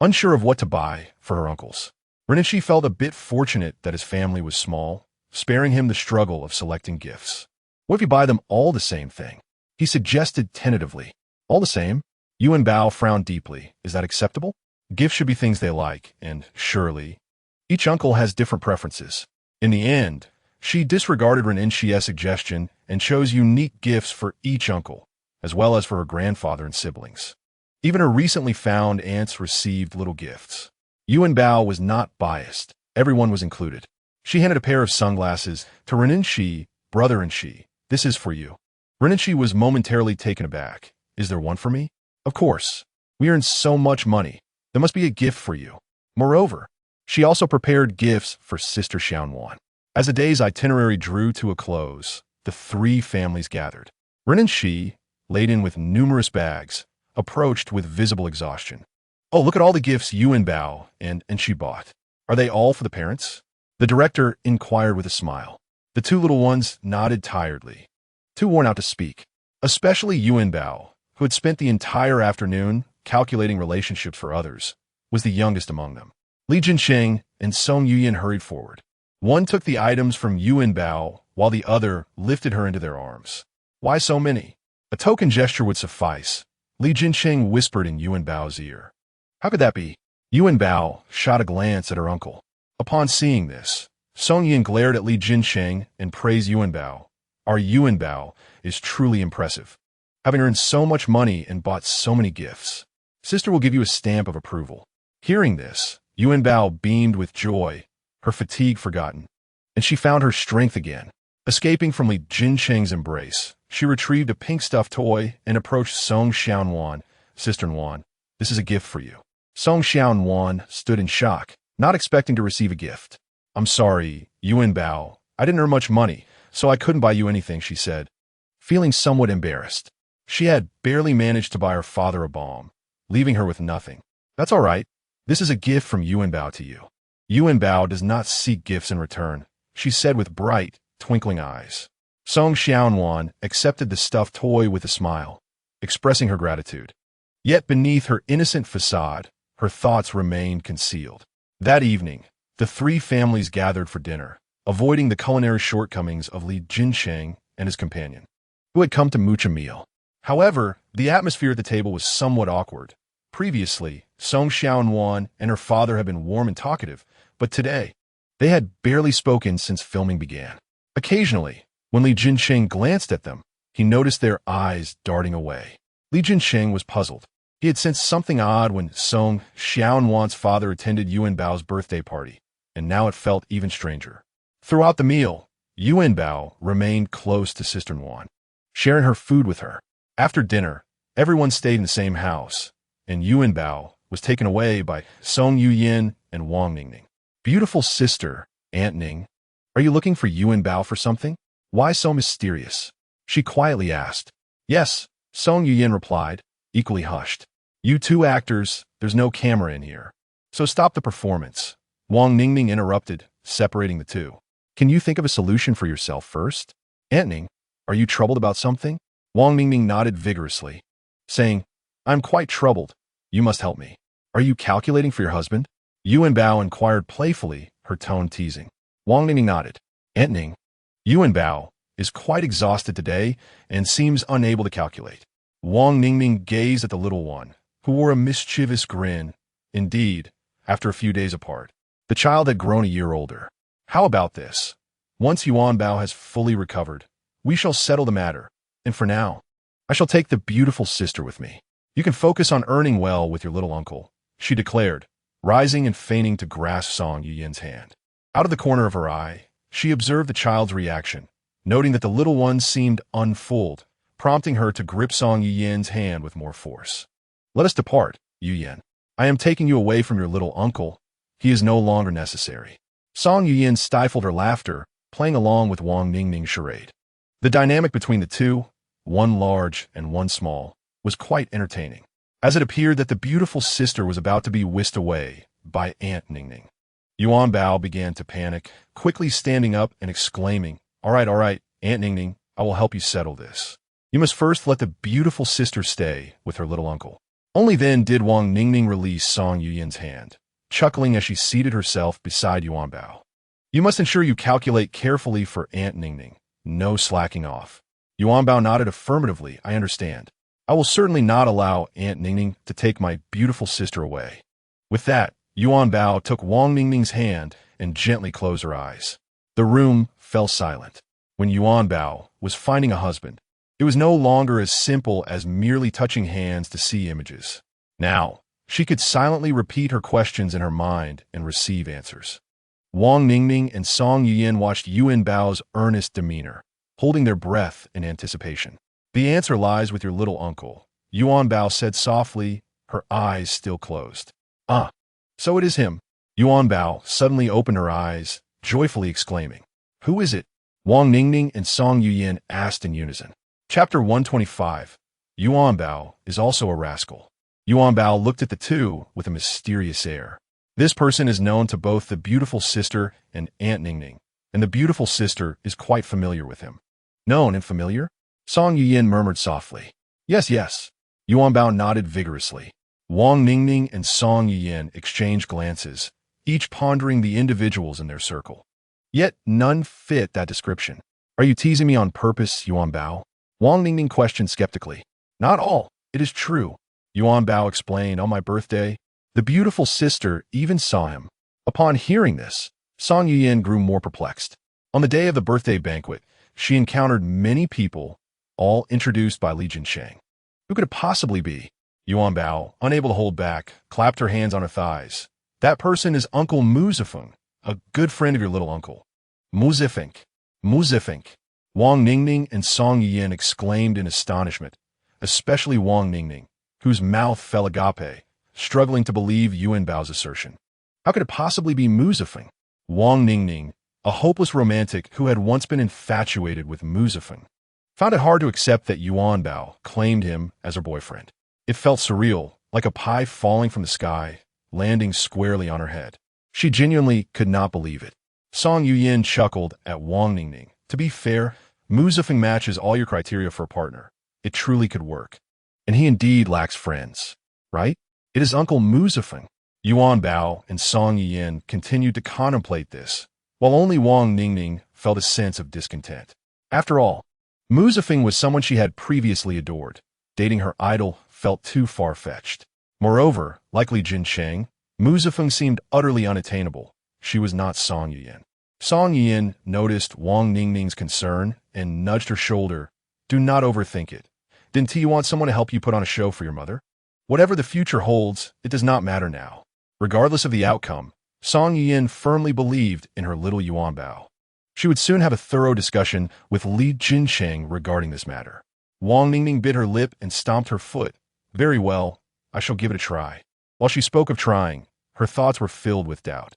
unsure of what to buy for her uncles. Renenshi felt a bit fortunate that his family was small, sparing him the struggle of selecting gifts. "What if you buy them all the same thing?" he suggested tentatively. "All the same?" Yuanbao frowned deeply. "Is that acceptable? Gifts should be things they like, and surely each uncle has different preferences." In the end, she disregarded Renenshi's suggestion and chose unique gifts for each uncle, as well as for her grandfather and siblings. Even her recently found aunts received little gifts. Yuanbao was not biased. Everyone was included. She handed a pair of sunglasses to Renenshi. "Brother and she, this is for you." Renenshi was momentarily taken aback. "Is there one for me?" "Of course. We earn so much money. There must be a gift for you." Moreover, she also prepared gifts for Sister Xiaowan. As the day's itinerary drew to a close, the three families gathered. Renenshi, laden with numerous bags, approached with visible exhaustion. "Oh, look at all the gifts Yuanbao and she bought. Are they all for the parents?" The director inquired with a smile. The two little ones nodded tiredly, too worn out to speak. Especially Yuanbao, who had spent the entire afternoon calculating relationships for others, was the youngest among them. Li Jinsheng and Song Yuyan hurried forward. One took the items from Yuanbao, while the other lifted her into their arms. "Why so many?" "A token gesture would suffice," Li Jinsheng whispered in Yuanbao's ear. "How could that be?" Yuanbao shot a glance at her uncle. Upon seeing this, Song Yuan glared at Li Jinsheng and praised Yuanbao. "Our Yuanbao is truly impressive, having earned so much money and bought so many gifts. Sister will give you a stamp of approval." Hearing this, Yuanbao beamed with joy, her fatigue forgotten, and she found her strength again. Escaping from Li Jinsheng's embrace, she retrieved a pink stuffed toy and approached Song Xiaowan. "Sister Wan, this is a gift for you." Song Xiaowan stood in shock, not expecting to receive a gift. "I'm sorry, Yuanbao. I didn't earn much money, so I couldn't buy you anything," she said, feeling somewhat embarrassed. She had barely managed to buy her father a balm, leaving her with nothing. "That's all right. This is a gift from Yuanbao to you." Yuanbao does not seek gifts in return, she said with bright, twinkling eyes. Song Xiaowan accepted the stuffed toy with a smile, expressing her gratitude. Yet beneath her innocent facade, her thoughts remained concealed. That evening, the three families gathered for dinner, avoiding the culinary shortcomings of Li Jinsheng and his companion, who had come to mooch a meal. However, the atmosphere at the table was somewhat awkward. Previously, Song Xiaowan and her father had been warm and talkative, but today, they had barely spoken since filming began. Occasionally, when Li Jinsheng glanced at them, he noticed their eyes darting away. Li Jinsheng was puzzled. He had sensed something odd when Song Xiaowan's father attended Yuanbao's birthday party, and now it felt even stranger. Throughout the meal, Yuanbao remained close to Sister Nguyen, sharing her food with her. After dinner, everyone stayed in the same house, and Yuanbao was taken away by Song Yuyin and Wang Ningning. Beautiful sister, Aunt Ning, are you looking for Yuanbao for something? Why so mysterious? She quietly asked. Yes, Song Yuyin replied, equally hushed. You two actors, there's no camera in here. So stop the performance. Wang Ningning interrupted, separating the two. Can you think of a solution for yourself first? Aunt Ning, are you troubled about something? Wang Ningning nodded vigorously, saying, I'm quite troubled. You must help me. Are you calculating for your husband? Yuanbao inquired playfully, her tone teasing. Wang Ningning nodded. Aunt Ning, Yuanbao is quite exhausted today and seems unable to calculate. Wang Ningning gazed at the little one, who wore a mischievous grin. Indeed, after a few days apart, the child had grown a year older. How about this? Once Yuanbao has fully recovered, we shall settle the matter, and for now, I shall take the beautiful sister with me. You can focus on earning well with your little uncle, she declared, rising and feigning to grasp Song Yuyin's hand. Out of the corner of her eye, she observed the child's reaction, noting that the little one seemed unfooled, prompting her to grip Song Yuyin's hand with more force. Let us depart, Yuyin. I am taking you away from your little uncle. He is no longer necessary. Song Yuyin stifled her laughter, playing along with Wang Ningning's charade. The dynamic between the two, one large and one small, was quite entertaining, as it appeared that the beautiful sister was about to be whisked away by Aunt Ningning. Yuanbao began to panic, quickly standing up and exclaiming, all right, Aunt Ningning, I will help you settle this. You must first let the beautiful sister stay with her little uncle. Only then did Wang Ningning release Song Yuyin's hand, chuckling as she seated herself beside Yuanbao. You must ensure you calculate carefully for Aunt Ningning. No slacking off. Yuanbao nodded affirmatively. I understand. I will certainly not allow Aunt Ningning to take my beautiful sister away. With that, Yuanbao took Wang Ningning's hand and gently closed her eyes. The room fell silent. When Yuanbao was finding a husband, it was no longer as simple as merely touching hands to see images. Now, she could silently repeat her questions in her mind and receive answers. Wang Ningning and Song Yuyin watched Yuanbao's earnest demeanor, holding their breath in anticipation. The answer lies with your little uncle, Yuanbao said softly, her eyes still closed. Ah, so it is him. Yuanbao suddenly opened her eyes, joyfully exclaiming. Who is it? Wang Ningning and Song Yuyin asked in unison. Chapter 125. Yuanbao is also a rascal. Yuanbao looked at the two with a mysterious air. This person is known to both the beautiful sister and Aunt Ningning, and the beautiful sister is quite familiar with him. Known and familiar? Song Yuyin murmured softly. Yes. Yuanbao nodded vigorously. Wang Ningning and Song Yuyin exchanged glances, each pondering the individuals in their circle. Yet none fit that description. Are you teasing me on purpose, Yuanbao? Wang Ningning questioned skeptically. Not all. It is true. Yuanbao explained. On my birthday, the beautiful sister even saw him. Upon hearing this, Song Yuyin grew more perplexed. On the day of the birthday banquet, she encountered many people, all introduced by Li Jinsheng. Who could it possibly be? Yuanbao, unable to hold back, clapped her hands on her thighs. That person is Uncle Muzifeng, a good friend of your little uncle. Muzifeng. Wang Ningning and Song Yuyin exclaimed in astonishment, especially Wang Ningning, whose mouth fell agape, struggling to believe Yuanbao's assertion. How could it possibly be Muzifeng? Wang Ningning, a hopeless romantic who had once been infatuated with Muzifeng, found it hard to accept that Yuanbao claimed him as her boyfriend. It felt surreal, like a pie falling from the sky, landing squarely on her head. She genuinely could not believe it. Song Yuyin chuckled at Wang Ningning. To be fair, Muzifeng matches all your criteria for a partner. It truly could work. And he indeed lacks friends, right? It is Uncle Muzifeng. Yuanbao and Song Yuyin continued to contemplate this, while only Wang Ningning felt a sense of discontent. After all, Musafeng was someone she had previously adored. Dating her idol felt too far-fetched. Moreover, like Li Jincheng, Musafeng seemed utterly unattainable. She was not Song Yiyan. Song Yiyan noticed Wang Ningning's concern and nudged her shoulder. Do not overthink it. Didn't you want someone to help you put on a show for your mother? Whatever the future holds, it does not matter now. Regardless of the outcome, Song Yiyan firmly believed in her little Yuanbao. She would soon have a thorough discussion with Li Jincheng regarding this matter. Wang Ningning bit her lip and stomped her foot. Very well, I shall give it a try. While she spoke of trying, her thoughts were filled with doubt.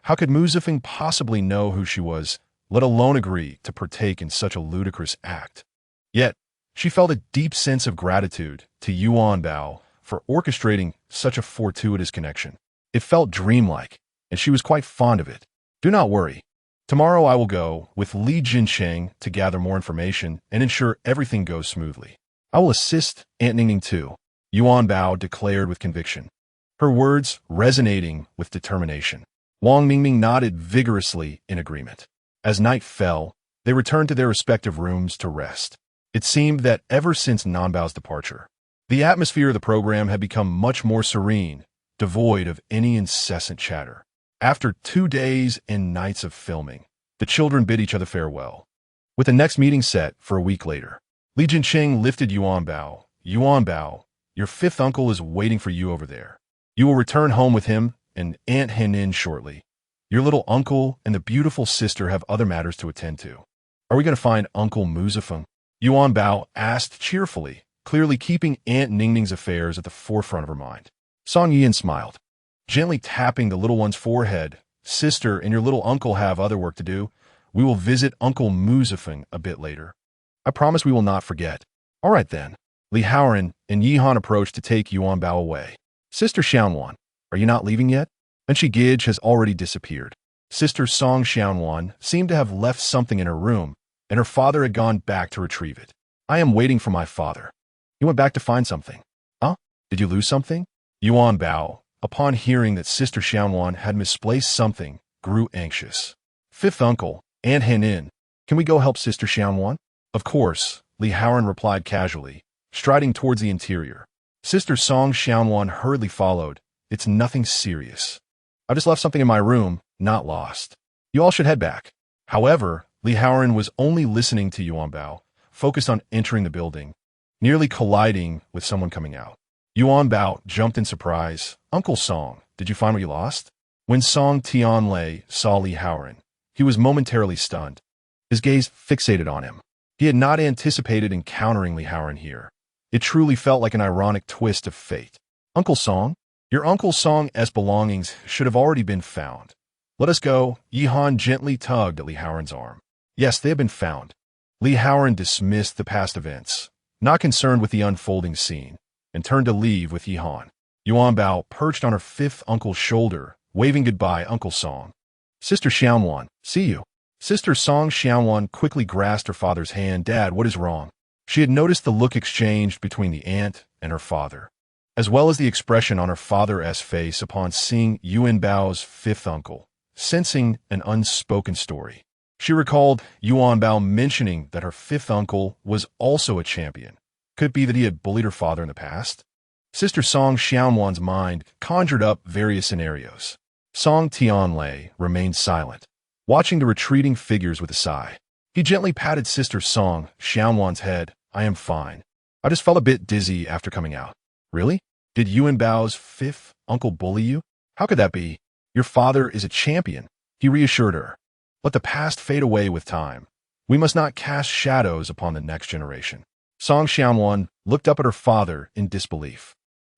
How could Musafeng possibly know who she was, let alone agree to partake in such a ludicrous act? Yet, she felt a deep sense of gratitude to Yuanbao for orchestrating such a fortuitous connection. It felt dreamlike, and she was quite fond of it. Do not worry. Tomorrow I will go with Li Jincheng to gather more information and ensure everything goes smoothly. I will assist Aunt Ningning too, Yuanbao declared with conviction, her words resonating with determination. Wang Ningning nodded vigorously in agreement. As night fell, they returned to their respective rooms to rest. It seemed that ever since Nanbao's departure, the atmosphere of the program had become much more serene, devoid of any incessant chatter. After 2 days and nights of filming, the children bid each other farewell. With the next meeting set for a week later, Li Jincheng lifted Yuanbao. Yuanbao, your fifth uncle is waiting for you over there. You will return home with him and Aunt Henin shortly. Your little uncle and the beautiful sister have other matters to attend to. Are we going to find Uncle Musafeng? Yuanbao asked cheerfully, clearly keeping Aunt Ningning's affairs at the forefront of her mind. Song Yiyan smiled, gently tapping the little one's forehead. Sister and your little uncle have other work to do. We will visit Uncle Musafeng a bit later. I promise we will not forget. All right then. Li Haoran and Yihan approached to take Yuanbao away. Sister Xiaowan, are you not leaving yet? And she Gidge has already disappeared. Sister Song Xiaowan seemed to have left something in her room, and her father had gone back to retrieve it. I am waiting for my father. He went back to find something. Huh? Did you lose something? Yuanbao, upon hearing that Sister Xiaowan had misplaced something, grew anxious. Fifth uncle, Aunt Henin, can we go help Sister Xiaowan? Of course, Li Haoran replied casually, striding towards the interior. Sister Song Xiaowan hurriedly followed. It's nothing serious. I just left something in my room, not lost. You all should head back. However, Li Haoran was only listening to Yuanbao, focused on entering the building, nearly colliding with someone coming out. Yuanbao jumped in surprise. Uncle Song, did you find what you lost? When Song Tianlei saw Li Haoran, he was momentarily stunned. His gaze fixated on him. He had not anticipated encountering Li Haoran here. It truly felt like an ironic twist of fate. Uncle Song? Your Uncle Song's belongings should have already been found. Let us go. Yihan gently tugged at Li Haoran's arm. Yes, they have been found. Li Haoran dismissed the past events, not concerned with the unfolding scene, and turned to leave with Yihan. Yuanbao perched on her fifth uncle's shoulder, waving goodbye, Uncle Song. Sister Xiaowan, see you. Sister Song Xiaowan quickly grasped her father's hand. Dad, what is wrong? She had noticed the look exchanged between the aunt and her father, as well as the expression on her father's face upon seeing Yuanbao's fifth uncle, sensing an unspoken story. She recalled Yuanbao mentioning that her fifth uncle was also a champion. Could it be that he had bullied her father in the past? Sister Song Xiaowan's mind conjured up various scenarios. Song Tianlei remained silent, watching the retreating figures with a sigh. He gently patted Sister Song Xiaowan's head. I am fine. I just felt a bit dizzy after coming out. Really? Did Yuanbao's fifth uncle bully you? How could that be? Your father is a champion, he reassured her. Let the past fade away with time. We must not cast shadows upon the next generation. Song Xiaowan looked up at her father in disbelief.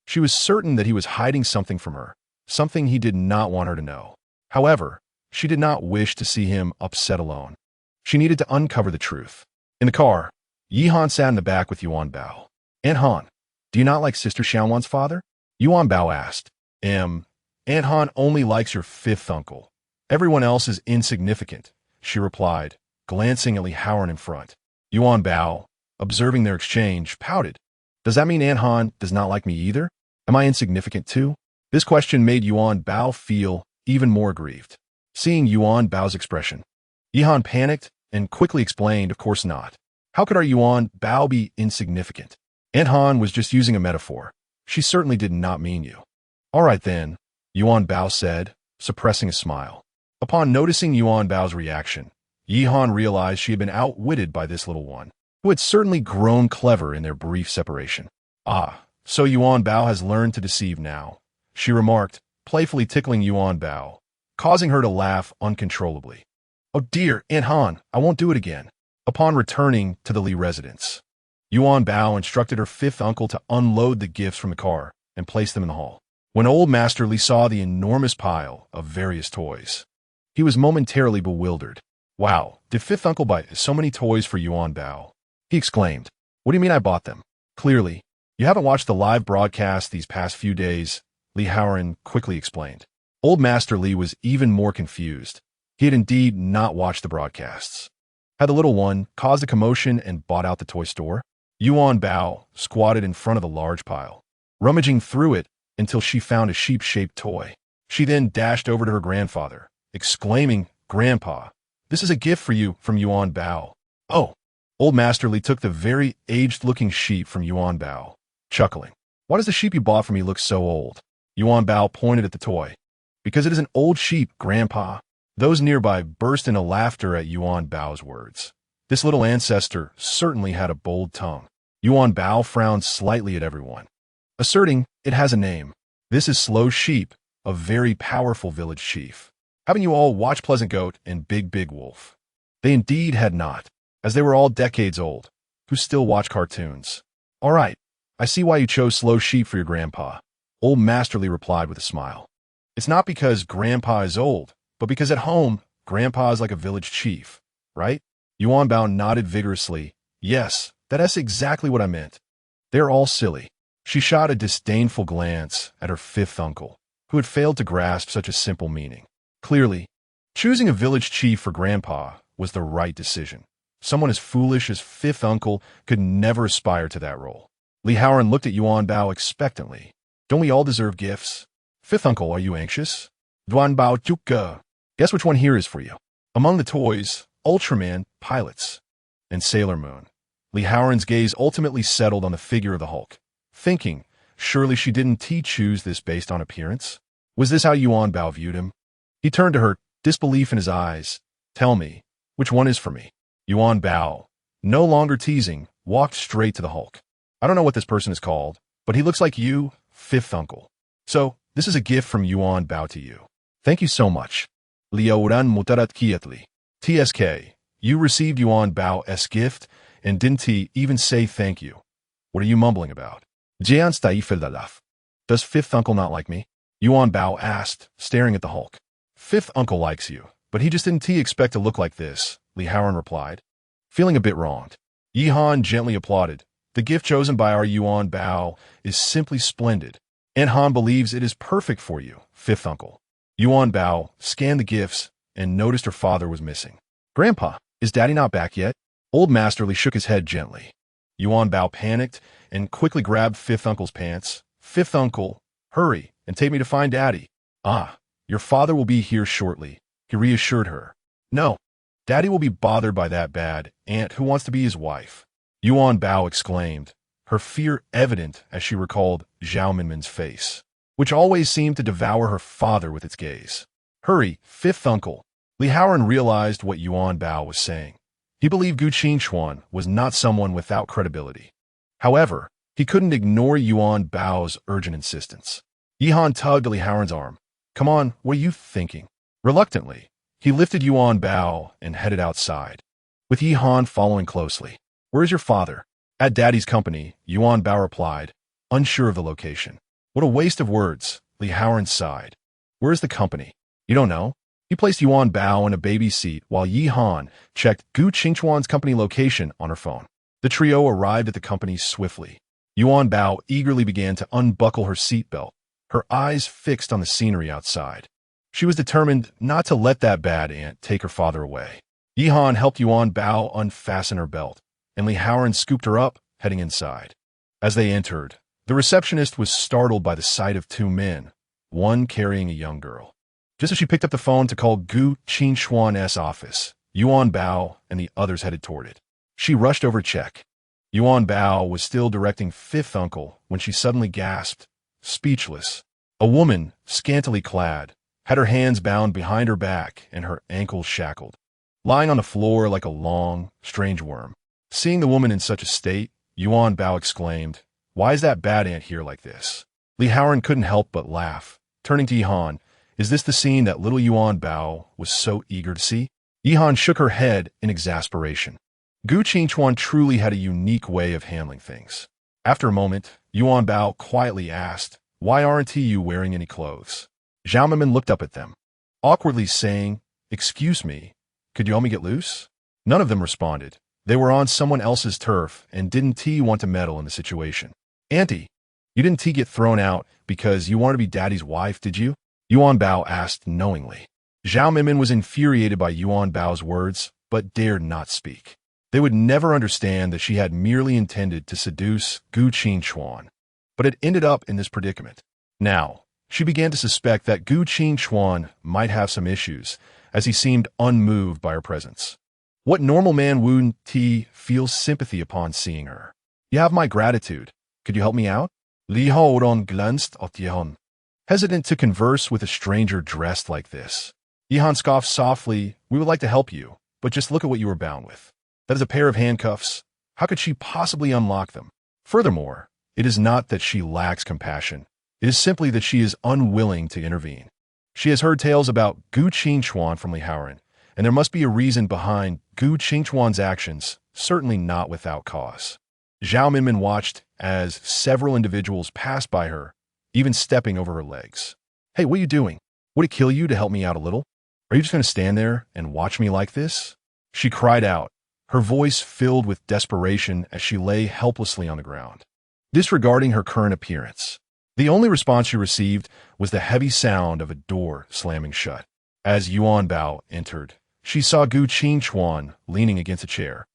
She was certain that he was hiding something from her, something he did not want her to know. However, she did not wish to see him upset alone. She needed to uncover the truth. In the car, Yihan sat in the back with Yuanbao. Aunt Han, do you not like Sister Xiaowan's father? Yuanbao asked. Aunt Han only likes your fifth uncle. Everyone else is insignificant, she replied, glancing at Li Haoran in front. Yuanbao, observing their exchange, pouted. Does that mean Aunt Han does not like me either? Am I insignificant too? This question made Yuanbao feel even more aggrieved. Seeing Yuanbao's expression, Yihan panicked and quickly explained, of course not. How could our Yuan Bao be insignificant? Aunt Han was just using a metaphor. She certainly did not mean you. All right then, Yuan Bao said, suppressing a smile. Upon noticing Yuan Bao's reaction, Yi Han realized she had been outwitted by this little one, who had certainly grown clever in their brief separation. Ah, so Yuan Bao has learned to deceive now, she remarked, playfully tickling Yuan Bao, causing her to laugh uncontrollably. Oh dear, Aunt Han, I won't do it again. Upon returning to the Li residence, Yuan Bao instructed her fifth uncle to unload the gifts from the car and place them in the hall. When old Master Li saw the enormous pile of various toys, he was momentarily bewildered. Wow, did fifth uncle buy so many toys for Yuan Bao? He exclaimed. What do you mean I bought them? Clearly, you haven't watched the live broadcast these past few days, Li Haoran quickly explained. Old Master Li was even more confused. He had indeed not watched the broadcasts. Had the little one caused a commotion and bought out the toy store? Yuan Bao squatted in front of the large pile, rummaging through it until she found a sheep-shaped toy. She then dashed over to her grandfather, exclaiming, Grandpa, this is a gift for you from Yuan Bao. Oh! Old Master Li took the very aged-looking sheep from Yuan Bao, chuckling. Why does the sheep you bought for me look so old? Yuan Bao pointed at the toy. Because it is an old sheep, Grandpa. Those nearby burst into laughter at Yuan Bao's words. This little ancestor certainly had a bold tongue. Yuan Bao frowned slightly at everyone, asserting it has a name. This is Slow Sheep, a very powerful village chief. Haven't you all watched Pleasant Goat and Big Wolf? They indeed had not, as they were all decades old, who still watch cartoons. All right, I see why you chose Slow Sheep for your grandpa, Old Master Li replied with a smile. It's not because Grandpa is old, but because at home, Grandpa is like a village chief, right? Yuan Bao nodded vigorously. Yes, that's exactly what I meant. They're all silly. She shot a disdainful glance at her fifth uncle, who had failed to grasp such a simple meaning. Clearly, choosing a village chief for Grandpa was the right decision. Someone as foolish as fifth uncle could never aspire to that role. Li Haoran looked at Yuan Bao expectantly. Don't we all deserve gifts? Fifth uncle, are you anxious? Duan Bao Chuka. Guess which one here is for you? Among the toys, Ultraman, pilots, and Sailor Moon. Li Haoran's gaze ultimately settled on the figure of the Hulk, thinking, surely she didn't choose this based on appearance? Was this how Yuan Bao viewed him? He turned to her, disbelief in his eyes. Tell me, which one is for me? Yuan Bao, no longer teasing, walked straight to the Hulk. I don't know what this person is called, but he looks like you, fifth uncle. So, this is a gift from Yuan Bao to you. Thank you so much. Liaoran mutarat kiatli. TSK, you received Yuan Bao's gift and didn't even say thank you. What are you mumbling about? Does fifth uncle not like me? Yuan Bao asked, staring at the Hulk. Fifth uncle likes you, but he just didn't expect to look like this, Li Haoran replied, feeling a bit wronged. Yi Han gently applauded. The gift chosen by our Yuan Bao is simply splendid. Aunt Han believes it is perfect for you, fifth uncle. Yuan Bao scanned the gifts and noticed her father was missing. Grandpa, is Daddy not back yet? Old Master Li shook his head gently. Yuan Bao panicked and quickly grabbed fifth uncle's pants. Fifth uncle, hurry and take me to find Daddy. Ah, your father will be here shortly, he reassured her. No, Daddy will be bothered by that bad aunt who wants to be his wife. Yuan Bao exclaimed, her fear evident as she recalled Zhao Minmin's face, which always seemed to devour her father with its gaze. Hurry, fifth uncle. Li Haoran realized what Yuan Bao was saying. He believed Gu Qingchuan was not someone without credibility. However, he couldn't ignore Yuan Bao's urgent insistence. Yi Han tugged at Li Haoran's arm. Come on, what are you thinking? Reluctantly, he lifted Yuan Bao and headed outside, with Yi Han following closely. Where is your father? At Daddy's company, Yuan Bao replied, unsure of the location. What a waste of words, Li Haoran sighed. Where is the company? You don't know? He placed Yuan Bao in a baby seat while Yi Han checked Gu Qingchuan's company location on her phone. The trio arrived at the company swiftly. Yuan Bao eagerly began to unbuckle her seatbelt, her eyes fixed on the scenery outside. She was determined not to let that bad aunt take her father away. Yi Han helped Yuan Bao unfasten her belt, and Li Haoran scooped her up, heading inside. As they entered, the receptionist was startled by the sight of two men, one carrying a young girl. Just as she picked up the phone to call Gu Qingchuan's office, Yuan Bao and the others headed toward it. She rushed over to check. Yuanbao was still directing fifth uncle when she suddenly gasped, speechless. A woman, scantily clad, had her hands bound behind her back and her ankles shackled, lying on the floor like a long, strange worm. Seeing the woman in such a state, Yuanbao exclaimed, "Why is that bad ant here like this?" Li Haoran couldn't help but laugh. Turning to Yihan, "Is this the scene that little Yuanbao was so eager to see?" Yihan shook her head in exasperation. Gu Qingchuan truly had a unique way of handling things. After a moment, Yuanbao quietly asked, "Why aren't you wearing any clothes?" Zhao Minmin looked up at them, awkwardly saying, "Excuse me, could you help me get loose?" None of them responded. They were on someone else's turf and didn't want to meddle in the situation. "Auntie, you didn't get thrown out because you wanted to be daddy's wife, did you?" Yuanbao asked knowingly. Zhao Minmin was infuriated by Yuanbao's words, but dared not speak. They would never understand that she had merely intended to seduce Gu Qingchuan, but it ended up in this predicament. Now, she began to suspect that Gu Qingchuan might have some issues, as he seemed unmoved by her presence. What normal man wouldn't feels sympathy upon seeing her? "You have my gratitude. Could you help me out?" Li Haoran glanced at Yihan, hesitant to converse with a stranger dressed like this. Yihan scoffed softly, "We would like to help you, but just look at what you were bound with. That is a pair of handcuffs. How could she possibly unlock them? Furthermore, it is not that she lacks compassion. It is simply that she is unwilling to intervene. She has heard tales about Gu Qingchuan from Li Haoran, and there must be a reason behind Gu Qingchuan's actions, certainly not without cause." Zhao Minmin watched as several individuals passed by her, even stepping over her legs. "Hey, what are you doing? Would it kill you to help me out a little? Are you just going to stand there and watch me like this?" She cried out, her voice filled with desperation as she lay helplessly on the ground, disregarding her current appearance. The only response she received was the heavy sound of a door slamming shut. As Yuanbao entered, she saw Gu Qingchuan leaning against a chair,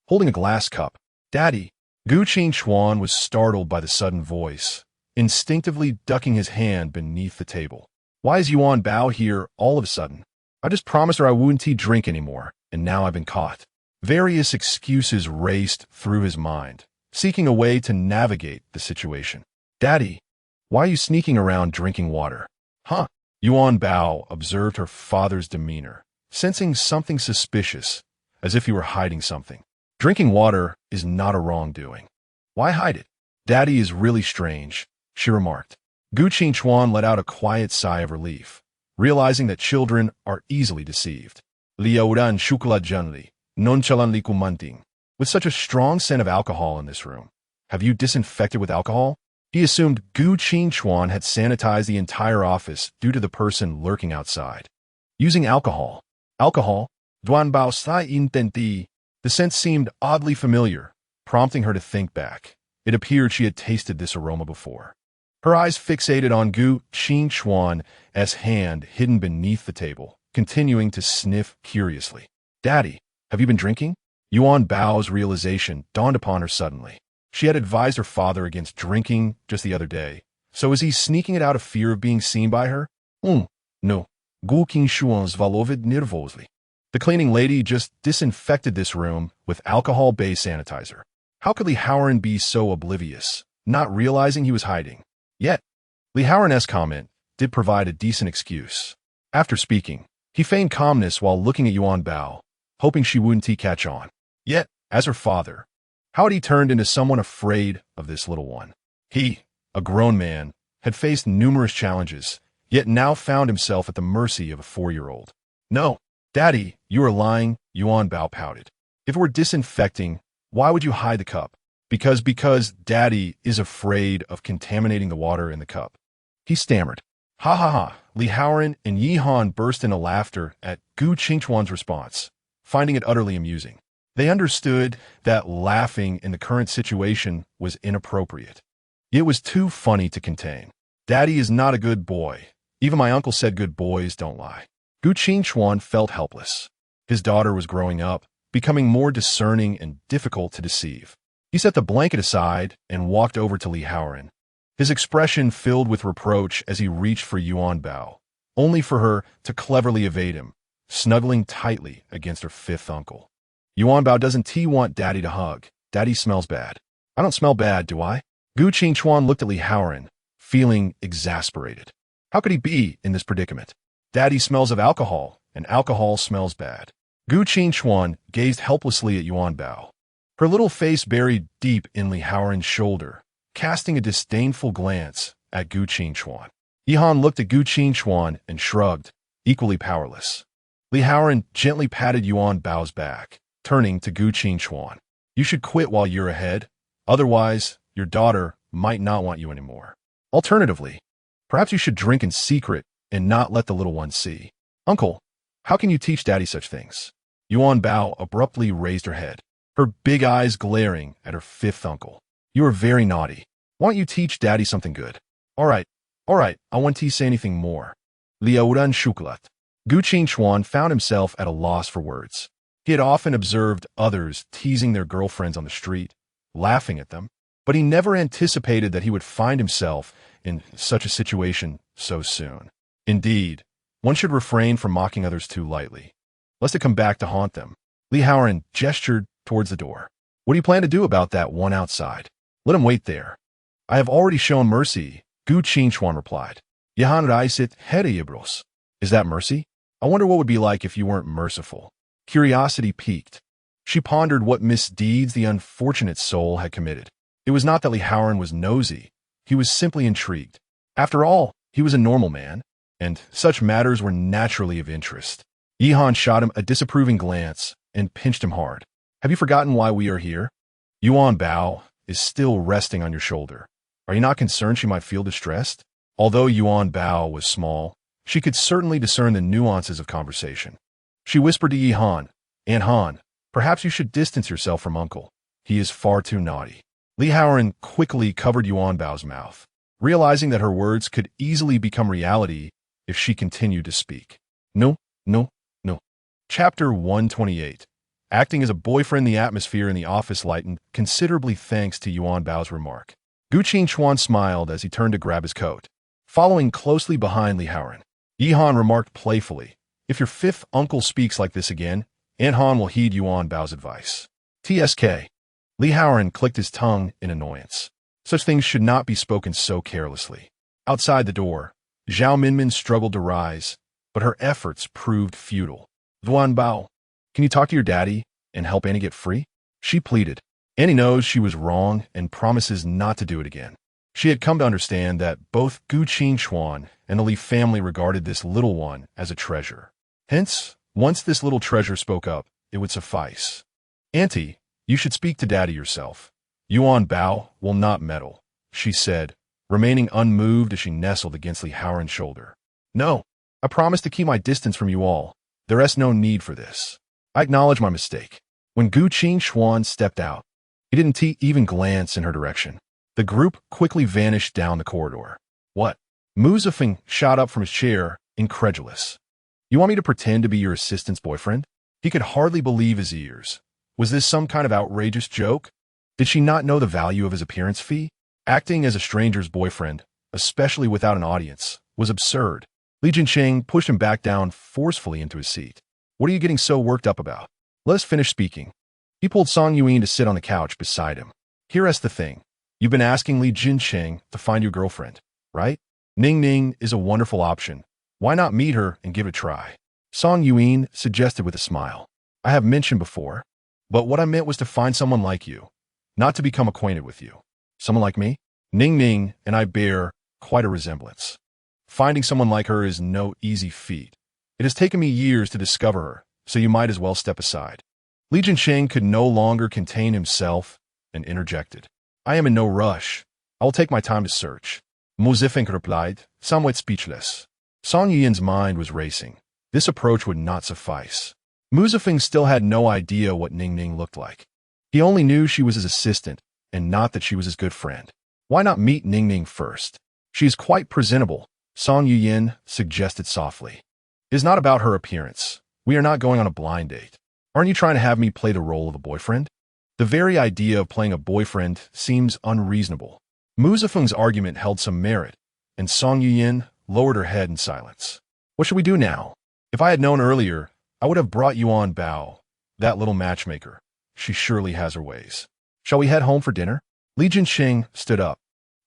holding a glass cup. "Daddy!" Gu Qingchuan was startled by the sudden voice, instinctively ducking his hand beneath the table. "Why is Yuanbao here all of a sudden? I just promised her I wouldn't drink anymore, and now I've been caught." Various excuses raced through his mind, seeking a way to navigate the situation. "Daddy, why are you sneaking around drinking water?" "Huh?" Yuanbao observed her father's demeanor, sensing something suspicious, as if he were hiding something. "Drinking water is not a wrongdoing. Why hide it?" "Daddy is really strange," she remarked. Gu Qingchuan let out a quiet sigh of relief, realizing that children are easily deceived. "Liaoran shukla junli. Nonchalantly kumanting. With such a strong scent of alcohol in this room, have you disinfected with alcohol?" He assumed Gu Qingchuan had sanitized the entire office due to the person lurking outside. Using alcohol. Alcohol? Duanbao sai intenti. The scent seemed oddly familiar, prompting her to think back. It appeared she had tasted this aroma before. Her eyes fixated on Gu Qingchuan's hand hidden beneath the table, continuing to sniff curiously. "Daddy, have you been drinking?" Yuanbao's realization dawned upon her suddenly. She had advised her father against drinking just the other day, so is he sneaking it out of fear of being seen by her? No. Gu Qingchuan's valovid nervosely. The cleaning lady just disinfected this room with alcohol-based sanitizer. How could Li Haoran be so oblivious, not realizing he was hiding? Yet, Li Haoran's comment did provide a decent excuse. After speaking, he feigned calmness while looking at Yuanbao, hoping she wouldn't catch on. Yet, as her father, how had he turned into someone afraid of this little one? He, a grown man, had faced numerous challenges, yet now found himself at the mercy of a 4-year-old. "No, Daddy, you are lying," Yuanbao pouted. "If it were disinfecting, why would you hide the cup?" Because Daddy is afraid of contaminating the water in the cup." He stammered. "Ha ha ha." Li Haoran and Yihan burst into laughter at Gu Qingchuan's response, finding it utterly amusing. They understood that laughing in the current situation was inappropriate. It was too funny to contain. "Daddy is not a good boy. Even my uncle said good boys don't lie." Gu Qingchuan felt helpless. His daughter was growing up, becoming more discerning and difficult to deceive. He set the blanket aside and walked over to Li Haoran, his expression filled with reproach as he reached for Yuanbao, only for her to cleverly evade him, snuggling tightly against her fifth uncle. Yuanbao, doesn't T want daddy to hug? Daddy smells bad. I don't smell bad, do I? Gu Qingchuan looked at Li Haoran, feeling exasperated. How could he be in this predicament? Daddy smells of alcohol, and alcohol smells bad. Gu Qingchuan gazed helplessly at Yuanbao, her little face buried deep in Li Haoran's shoulder, casting a disdainful glance at Gu Qingchuan. Yihan looked at Gu Qingchuan and shrugged, equally powerless. Li Haoran gently patted Yuanbao's back, turning to Gu Qingchuan. You should quit while you're ahead, otherwise your daughter might not want you anymore. Alternatively, perhaps you should drink in secret and not let the little one see. Uncle, how can you teach daddy such things? Yuanbao abruptly raised her head, her big eyes glaring at her fifth uncle. You are very naughty. Why don't you teach daddy something good? All right, I won't say anything more. Liaoran Shuklat. Gu Qingchuan found himself at a loss for words. He had often observed others teasing their girlfriends on the street, laughing at them, but he never anticipated that he would find himself in such a situation so soon. Indeed, one should refrain from mocking others too lightly, lest it come back to haunt them. Li Haoran gestured towards the door. What do you plan to do about that one outside? Let him wait there. I have already shown mercy, Gu Qingchuan replied. Yahan raisit hereyebros. Is that mercy? I wonder what would be like if you weren't merciful. Curiosity piqued. She pondered what misdeeds the unfortunate soul had committed. It was not that Li Haoran was nosy. He was simply intrigued. After all, he was a normal man, and such matters were naturally of interest. Yihan shot him a disapproving glance and pinched him hard. Have you forgotten why we are here? Yuanbao is still resting on your shoulder. Are you not concerned she might feel distressed? Although Yuanbao was small, she could certainly discern the nuances of conversation. She whispered to Yihan, Aunt Han, perhaps you should distance yourself from Uncle. He is far too naughty. Li Haoran quickly covered Yuanbao's mouth, realizing that her words could easily become reality if she continued to speak. No. Chapter 128. Acting as a boyfriend, the atmosphere in the office lightened considerably thanks to Yuanbao's remark. Gu Qingchuan smiled as he turned to grab his coat. Following closely behind Li Haoran, Yihan remarked playfully, if your fifth uncle speaks like this again, Aunt Han will heed Yuanbao's advice. TSK. Li Haoran clicked his tongue in annoyance. Such things should not be spoken so carelessly. Outside the door, Zhao Minmin struggled to rise, but her efforts proved futile. Yuanbao, can you talk to your daddy and help Annie get free? She pleaded. Annie knows she was wrong and promises not to do it again. She had come to understand that both Gu Qingchuan and the Li family regarded this little one as a treasure. Hence, once this little treasure spoke up, it would suffice. Auntie, you should speak to daddy yourself. Yuanbao will not meddle, she said, remaining unmoved as she nestled against Li Haoran's shoulder. No, I promise to keep my distance from you all. There is no need for this. I acknowledge my mistake. When Gu Qingchuan stepped out, he didn't even glance in her direction. The group quickly vanished down the corridor. What? Mu Zifeng shot up from his chair, incredulous. You want me to pretend to be your assistant's boyfriend? He could hardly believe his ears. Was this some kind of outrageous joke? Did she not know the value of his appearance fee? Acting as a stranger's boyfriend, especially without an audience, was absurd. Li Jincheng pushed him back down forcefully into his seat. What are you getting so worked up about? Let us finish speaking. He pulled Song Yuan to sit on the couch beside him. Here's the thing. You've been asking Li Jincheng to find your girlfriend, right? Ning Ning is a wonderful option. Why not meet her and give it a try? Song Yuan suggested with a smile. I have mentioned before, but what I meant was to find someone like you, not to become acquainted with you. Someone like me? Ning Ning and I bear quite a resemblance. Finding someone like her is no easy feat. It has taken me years to discover her, so you might as well step aside. Li Jincheng could no longer contain himself and interjected. I am in no rush. I will take my time to search. Mu Zifeng replied, somewhat speechless. Song Yian's mind was racing. This approach would not suffice. Mu Zifeng still had no idea what Ning Ning looked like. He only knew she was his assistant, and not that she was his good friend. Why not meet Ning Ning first? She is quite presentable, Song Yuan suggested softly. It is not about her appearance. We are not going on a blind date. Aren't you trying to have me play the role of a boyfriend? The very idea of playing a boyfriend seems unreasonable. Mu Zifeng's argument held some merit, and Song Yuan lowered her head in silence. What should we do now? If I had known earlier, I would have brought Yuanbao, That little matchmaker. She surely has her ways. Shall we head home for dinner? Li Jinsheng stood up,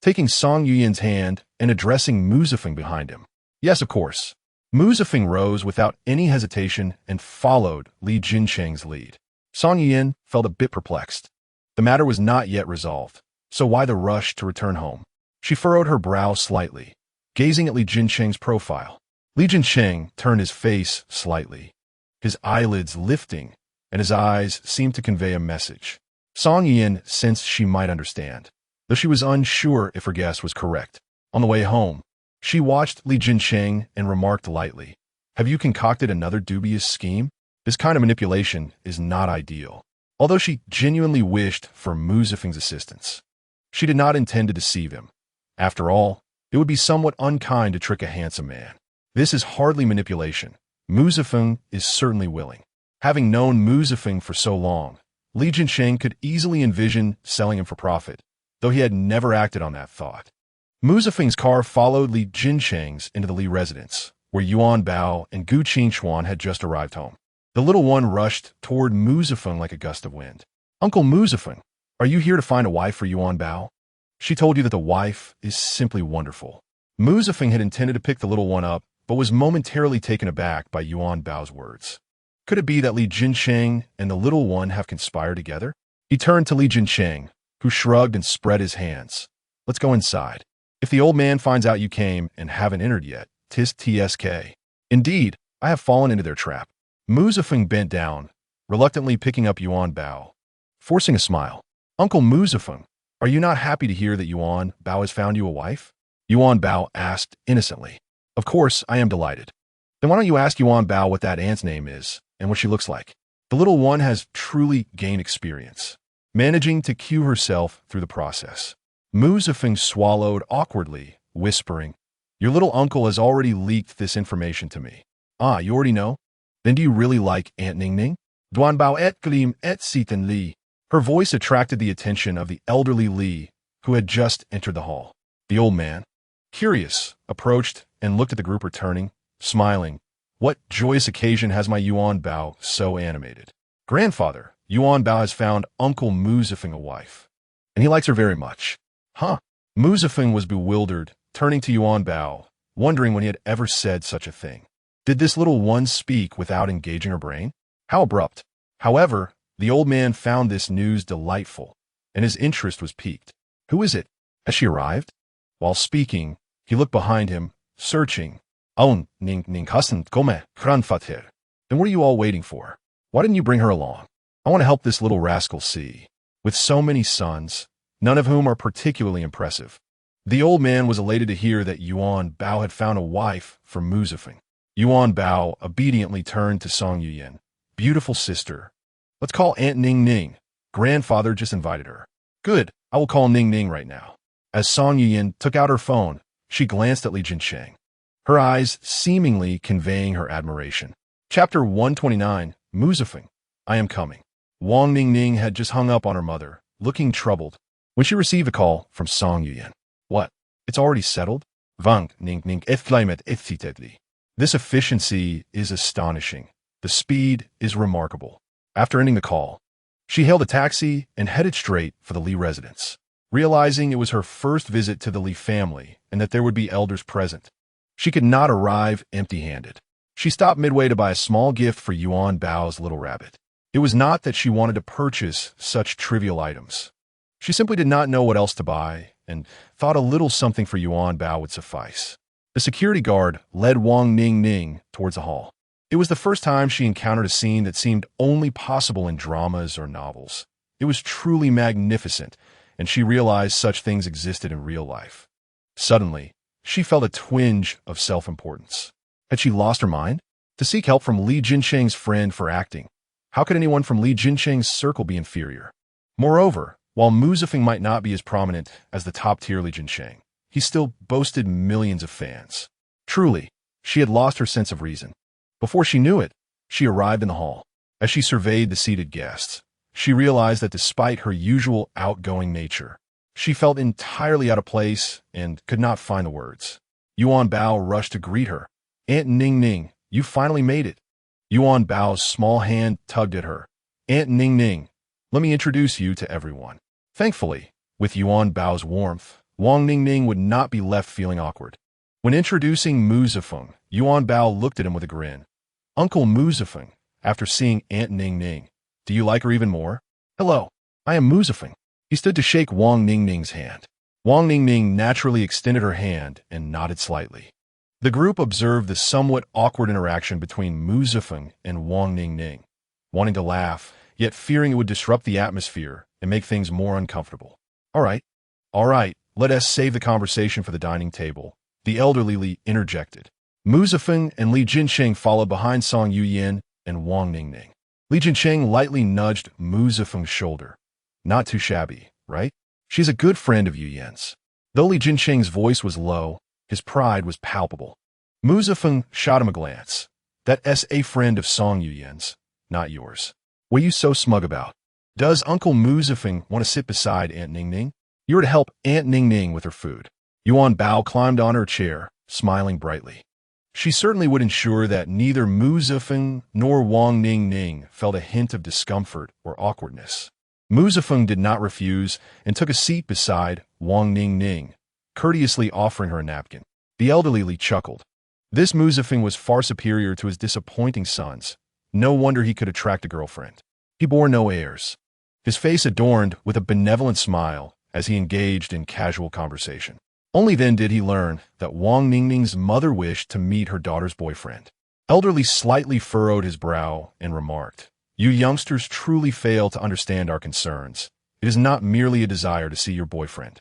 taking Song Yuyan's hand and addressing Muzafeng behind him. Yes, of course. Muzafeng rose without any hesitation and followed Li Jinsheng's lead. Song Yuyan felt a bit perplexed. The matter was not yet resolved, so why the rush to return home? She furrowed her brow slightly, gazing at Li Jinsheng's profile. Li Jinsheng turned his face slightly, his eyelids lifting, and his eyes seemed to convey a message. Song Yuyan sensed she might understand, though she was unsure if her guess was correct. On the way home, she watched Li Jinsheng and remarked lightly, "Have you concocted another dubious scheme? This kind of manipulation is not ideal." Although she genuinely wished for Muzafeng's assistance, she did not intend to deceive him. After all, it would be somewhat unkind to trick a handsome man. This is hardly manipulation. Muzafeng is certainly willing. Having known Muzafeng for so long, Li Jinsheng could easily envision selling him for profit, though he had never acted on that thought. Muzafeng's car followed Li Jinsheng's into the Li residence, where Yuanbao and Gu Qingchuan had just arrived home. The little one rushed toward Muzafeng like a gust of wind. "Uncle Muzafeng, are you here to find a wife for Yuanbao? She told you that the wife is simply wonderful." Muzafeng had intended to pick the little one up, but was momentarily taken aback by Yuanbao's words. Could it be that Li Jinsheng and the little one have conspired together? He turned to Li Jinsheng, who shrugged and spread his hands. "Let's go inside. If the old man finds out you came and haven't entered yet, tis TSK. Indeed, I have fallen into their trap." Muzafeng bent down, reluctantly picking up Yuanbao, forcing a smile. "Uncle Muzafeng, are you not happy to hear that Yuanbao has found you a wife?" Yuanbao asked innocently. "Of course, I am delighted." "Then why don't you ask Yuanbao what that aunt's name is and what she looks like?" The little one has truly gained experience, managing to cue herself through the process. Muzafeng swallowed awkwardly, whispering, "Your little uncle has already leaked this information to me." "Ah, you already know? Then do you really like Aunt Ningning?" "Duanbao et glim et sitan li." Her voice attracted the attention of the elderly Li, who had just entered the hall. The old man, curious, approached and looked at the group returning, smiling. "What joyous occasion has my Yuanbao so animated? Grandfather, Yuanbao has found Uncle Muzafeng a wife, and he likes her very much." "Huh?" Muzafeng was bewildered, turning to Yuanbao, wondering when he had ever said such a thing. Did this little one speak without engaging her brain? How abrupt. However, the old man found this news delightful, and his interest was piqued. "Who is it? Has she arrived?" While speaking, he looked behind him, searching. "Oh, ning hasn't come, grandfather. Then what are you all waiting for? Why didn't you bring her along? I want to help this little rascal see." With so many sons, none of whom are particularly impressive, the old man was elated to hear that Yuanbao had found a wife for Muzafeng. Yuanbao obediently turned to Song Yuyan. "Beautiful sister. Let's call Aunt Ningning. Grandfather just invited her." "Good, I will call Ningning right now." As Song Yuyan took out her phone, she glanced at Li Jinsheng, her eyes seemingly conveying her admiration. Chapter 129, Muzafeng, I am coming. Wang Ningning had just hung up on her mother, looking troubled, when she received a call from Song Yuyan. "What? It's already settled?" "Wang Ningning inflicted. This efficiency is astonishing. The speed is remarkable." After ending the call, she hailed a taxi and headed straight for the Li residence. Realizing it was her first visit to the Li family and that there would be elders present, she could not arrive empty-handed. She stopped midway to buy a small gift for Yuanbao's little rabbit. It was not that she wanted to purchase such trivial items. She simply did not know what else to buy and thought a little something for Yuanbao would suffice. The security guard led Wang Ningning towards the hall. It was the first time she encountered a scene that seemed only possible in dramas or novels. It was truly magnificent, and she realized such things existed in real life. Suddenly, she felt a twinge of self-importance. Had she lost her mind? To seek help from Li Jinsheng's friend for acting. How could anyone from Li Jinsheng's circle be inferior? Moreover, while Muzafeng might not be as prominent as the top-tier Li Jinsheng, he still boasted millions of fans. Truly, she had lost her sense of reason. Before she knew it, she arrived in the hall. As she surveyed the seated guests, she realized that despite her usual outgoing nature, she felt entirely out of place and could not find the words. Yuanbao rushed to greet her. "Aunt Ningning, you finally made it." Yuanbao's small hand tugged at her, Aunt Ning Ning, let me introduce you to everyone. Thankfully, with Yuanbao's warmth, Wang Ning Ning would not be left feeling awkward. When introducing Mu Zifeng, Yuanbao looked at him with a grin. Uncle Mu Zifeng, after seeing Aunt Ning Ning, do you like her even more? Hello, I am Mu Zifeng. He stood to shake Wang Ning Ning's hand. Wang Ning Ning naturally extended her hand and nodded slightly. The group observed the somewhat awkward interaction between Mu Zifeng and Wang Ning Ning, wanting to laugh, yet fearing it would disrupt the atmosphere and make things more uncomfortable. All right, let us save the conversation for the dining table, the elderly Li interjected. Mu Zifeng and Li Jinsheng followed behind Song Yuyan and Wang Ning Ning. Li Jinsheng lightly nudged Mu Zifeng's shoulder. Not too shabby, right? She's a good friend of Yuyan's. Though Li Jinsheng's voice was low, his pride was palpable. Mu Zifeng shot him a glance. That's a friend of Song Yuyan's, not yours. What are you so smug about? Does Uncle Mu Zifeng want to sit beside Aunt Ning Ning? You are to help Aunt Ning Ning with her food. Yuanbao climbed on her chair, smiling brightly. She certainly would ensure that neither Mu Zifeng nor Wang Ning Ning felt a hint of discomfort or awkwardness. Mu Zifeng did not refuse and took a seat beside Wang Ning Ning, courteously offering her a napkin. The elderly Li chuckled. This Mu Zifeng was far superior to his disappointing sons. No wonder he could attract a girlfriend. He bore no airs, his face adorned with a benevolent smile as he engaged in casual conversation. Only then did he learn that Wang Ning Ning's mother wished to meet her daughter's boyfriend. Elderly slightly furrowed his brow and remarked, "You youngsters truly fail to understand our concerns. It is not merely a desire to see your boyfriend,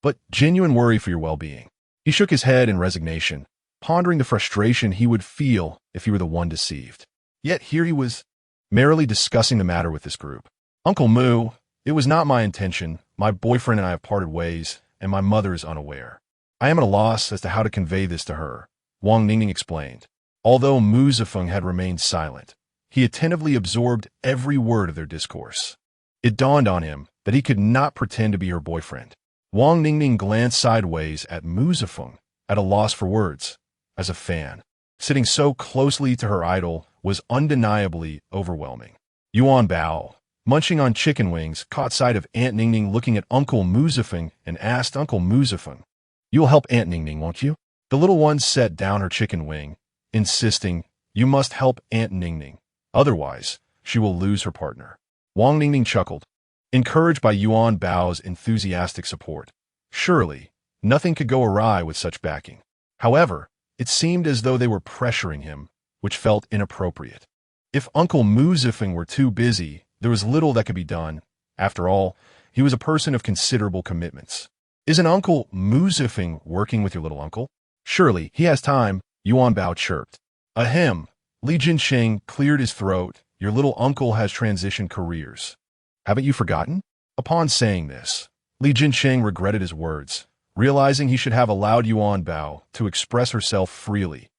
but genuine worry for your well-being." He shook his head in resignation, pondering the frustration he would feel if he were the one deceived. Yet here he was, merrily discussing the matter with this group. "Uncle Mu, it was not my intention. My boyfriend and I have parted ways, and my mother is unaware. I am at a loss as to how to convey this to her," Wang Ningning explained. Although Mu Zifeng had remained silent, he attentively absorbed every word of their discourse. It dawned on him that he could not pretend to be her boyfriend. Wang Ningning glanced sideways at Mu Zifeng, at a loss for words. As a fan, sitting so closely to her idol was undeniably overwhelming. Yuanbao, munching on chicken wings, caught sight of Aunt Ningning looking at Uncle Mu Zifeng and asked Uncle Mu Zifeng, "You'll help Aunt Ningning, won't you?" The little one set down her chicken wing, insisting, "You must help Aunt Ningning. Otherwise, she will lose her partner." Wang Ningning chuckled, encouraged by Yuanbao's enthusiastic support. Surely, nothing could go awry with such backing. However, it seemed as though they were pressuring him, which felt inappropriate. If Uncle Mu Zifeng were too busy, there was little that could be done. After all, he was a person of considerable commitments. "Isn't Uncle Mu Zifeng working with your little uncle?" "Surely, he has time," Yuanbao chirped. Ahem. Li Jinsheng cleared his throat. "Your little uncle has transitioned careers. Haven't you forgotten?" Upon saying this, Li Jinsheng regretted his words, realizing he should have allowed Yuanbao to express herself freely.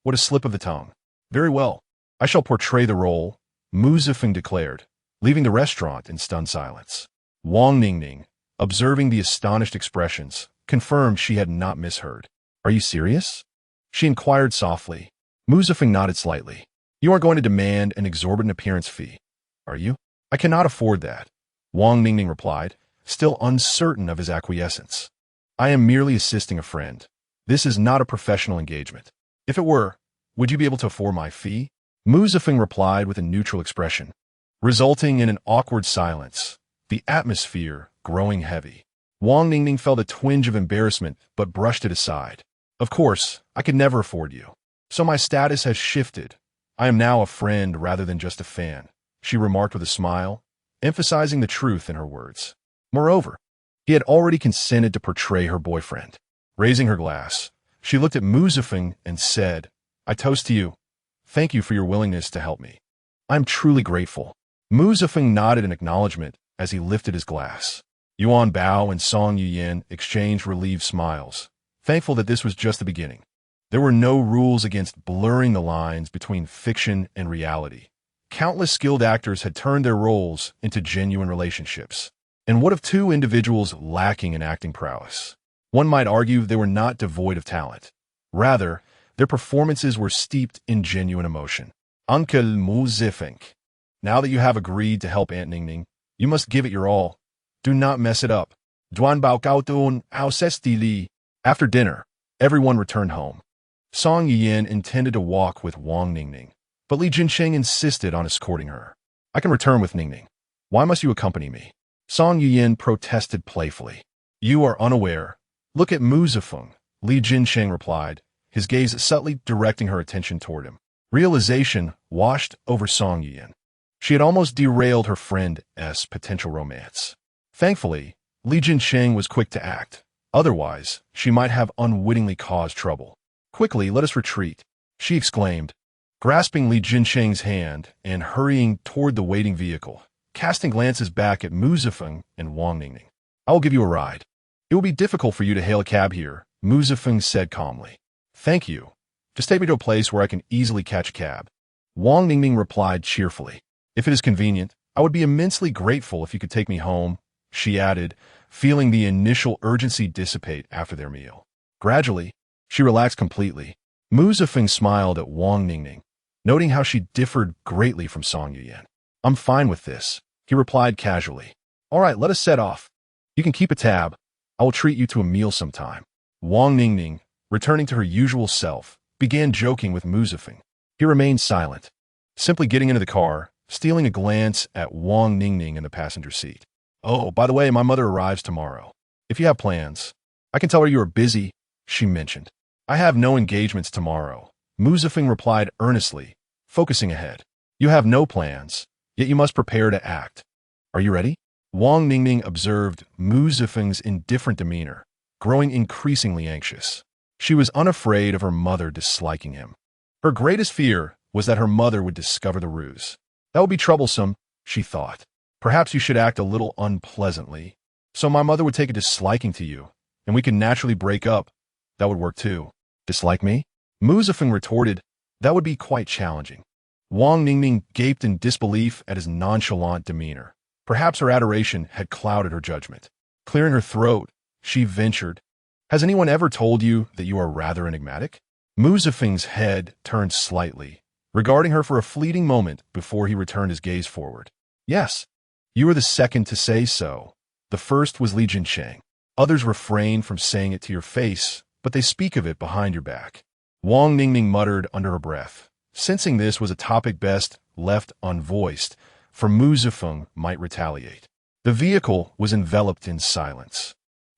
What a slip of the tongue. "Very well. I shall portray the role," Mu Zifeng declared, leaving the restaurant in stunned silence. Wang Ningning, observing the astonished expressions, confirmed she had not misheard. "Are you serious?" she inquired softly. Mu Zifeng nodded slightly. "You aren't going to demand an exorbitant appearance fee, are you?" "I cannot afford that," Wang Ningning replied, still uncertain of his acquiescence. "I am merely assisting a friend. This is not a professional engagement. If it were, would you be able to afford my fee?" Mu Zifeng replied with a neutral expression, resulting in an awkward silence, the atmosphere growing heavy. Wang Ningning felt a twinge of embarrassment but brushed it aside. "Of course, I could never afford you. So my status has shifted. I am now a friend rather than just a fan," she remarked with a smile, emphasizing the truth in her words. Moreover, he had already consented to portray her boyfriend. Raising her glass, she looked at Mu Zifeng and said, "I toast to you. Thank you for your willingness to help me. I am truly grateful." Mu Zifeng nodded in acknowledgement as he lifted his glass. Yuanbao and Song Yuyan exchanged relieved smiles, thankful that this was just the beginning. There were no rules against blurring the lines between fiction and reality. Countless skilled actors had turned their roles into genuine relationships. And what of two individuals lacking in acting prowess? One might argue they were not devoid of talent. Rather, their performances were steeped in genuine emotion. Uncle Mu Zifeng, Now that you have agreed to help Aunt Ningning, you must give it your all. Do not mess it up. Duanbao Gaotun uncles.The. After dinner, everyone returned home. Song Yiyan intended to walk with Wang Ningning, but Li Jinsheng insisted on escorting her. I can return with Ningning. Why must you accompany me? Song Yiyan protested playfully. You are unaware. Look at Mu Zifeng, Li Jinsheng replied, his gaze subtly directing her attention toward him. Realization washed over Song Yiyan. She had almost derailed her friend's potential romance. Thankfully, Li Jinsheng was quick to act. Otherwise, she might have unwittingly caused trouble. Quickly, let us retreat, she exclaimed, grasping Li Jinsheng's hand and hurrying toward the waiting vehicle, casting glances back at Mu Zifeng and Wang Ningning. I will give you a ride. It will be difficult for you to hail a cab here, Mu Zifeng said calmly. Thank you. Just take me to a place where I can easily catch a cab. Wang Ningning replied cheerfully. If it is convenient, I would be immensely grateful if you could take me home, she added, feeling the initial urgency dissipate after their meal. Gradually, she relaxed completely. Mu Zifeng smiled at Wang Ningning, noting how she differed greatly from Song Yiyan. I'm fine with this, he replied casually. All right, let us set off. You can keep a tab. I will treat you to a meal sometime. Wang Ningning, returning to her usual self, began joking with Mu Zifeng. He remained silent, simply getting into the car, stealing a glance at Wang Ningning in the passenger seat. Oh, by the way, my mother arrives tomorrow. If you have plans, I can tell her you are busy, she mentioned. I have no engagements tomorrow, Mu Zifeng replied earnestly, focusing ahead. You have no plans, yet you must prepare to act. Are you ready? Wang Ningning observed Mu Zifeng's indifferent demeanor, growing increasingly anxious. She was unafraid of her mother disliking him. Her greatest fear was that her mother would discover the ruse. That would be troublesome, she thought. Perhaps you should act a little unpleasantly, so my mother would take a disliking to you, and we could naturally break up. That would work too. Dislike me? Mu Zifeng retorted. That would be quite challenging. Wang Ningning gaped in disbelief at his nonchalant demeanor. Perhaps her adoration had clouded her judgment. Clearing her throat, she ventured, Has anyone ever told you that you are rather enigmatic? Mu Zifeng's head turned slightly, regarding her for a fleeting moment before he returned his gaze forward. Yes, you are the second to say so. The first was Li Jinsheng. Others refrain from saying it to your face, but they speak of it behind your back. Wang Ningning muttered under her breath, sensing this was a topic best left unvoiced, for Mu Zifeng might retaliate. The vehicle was enveloped in silence,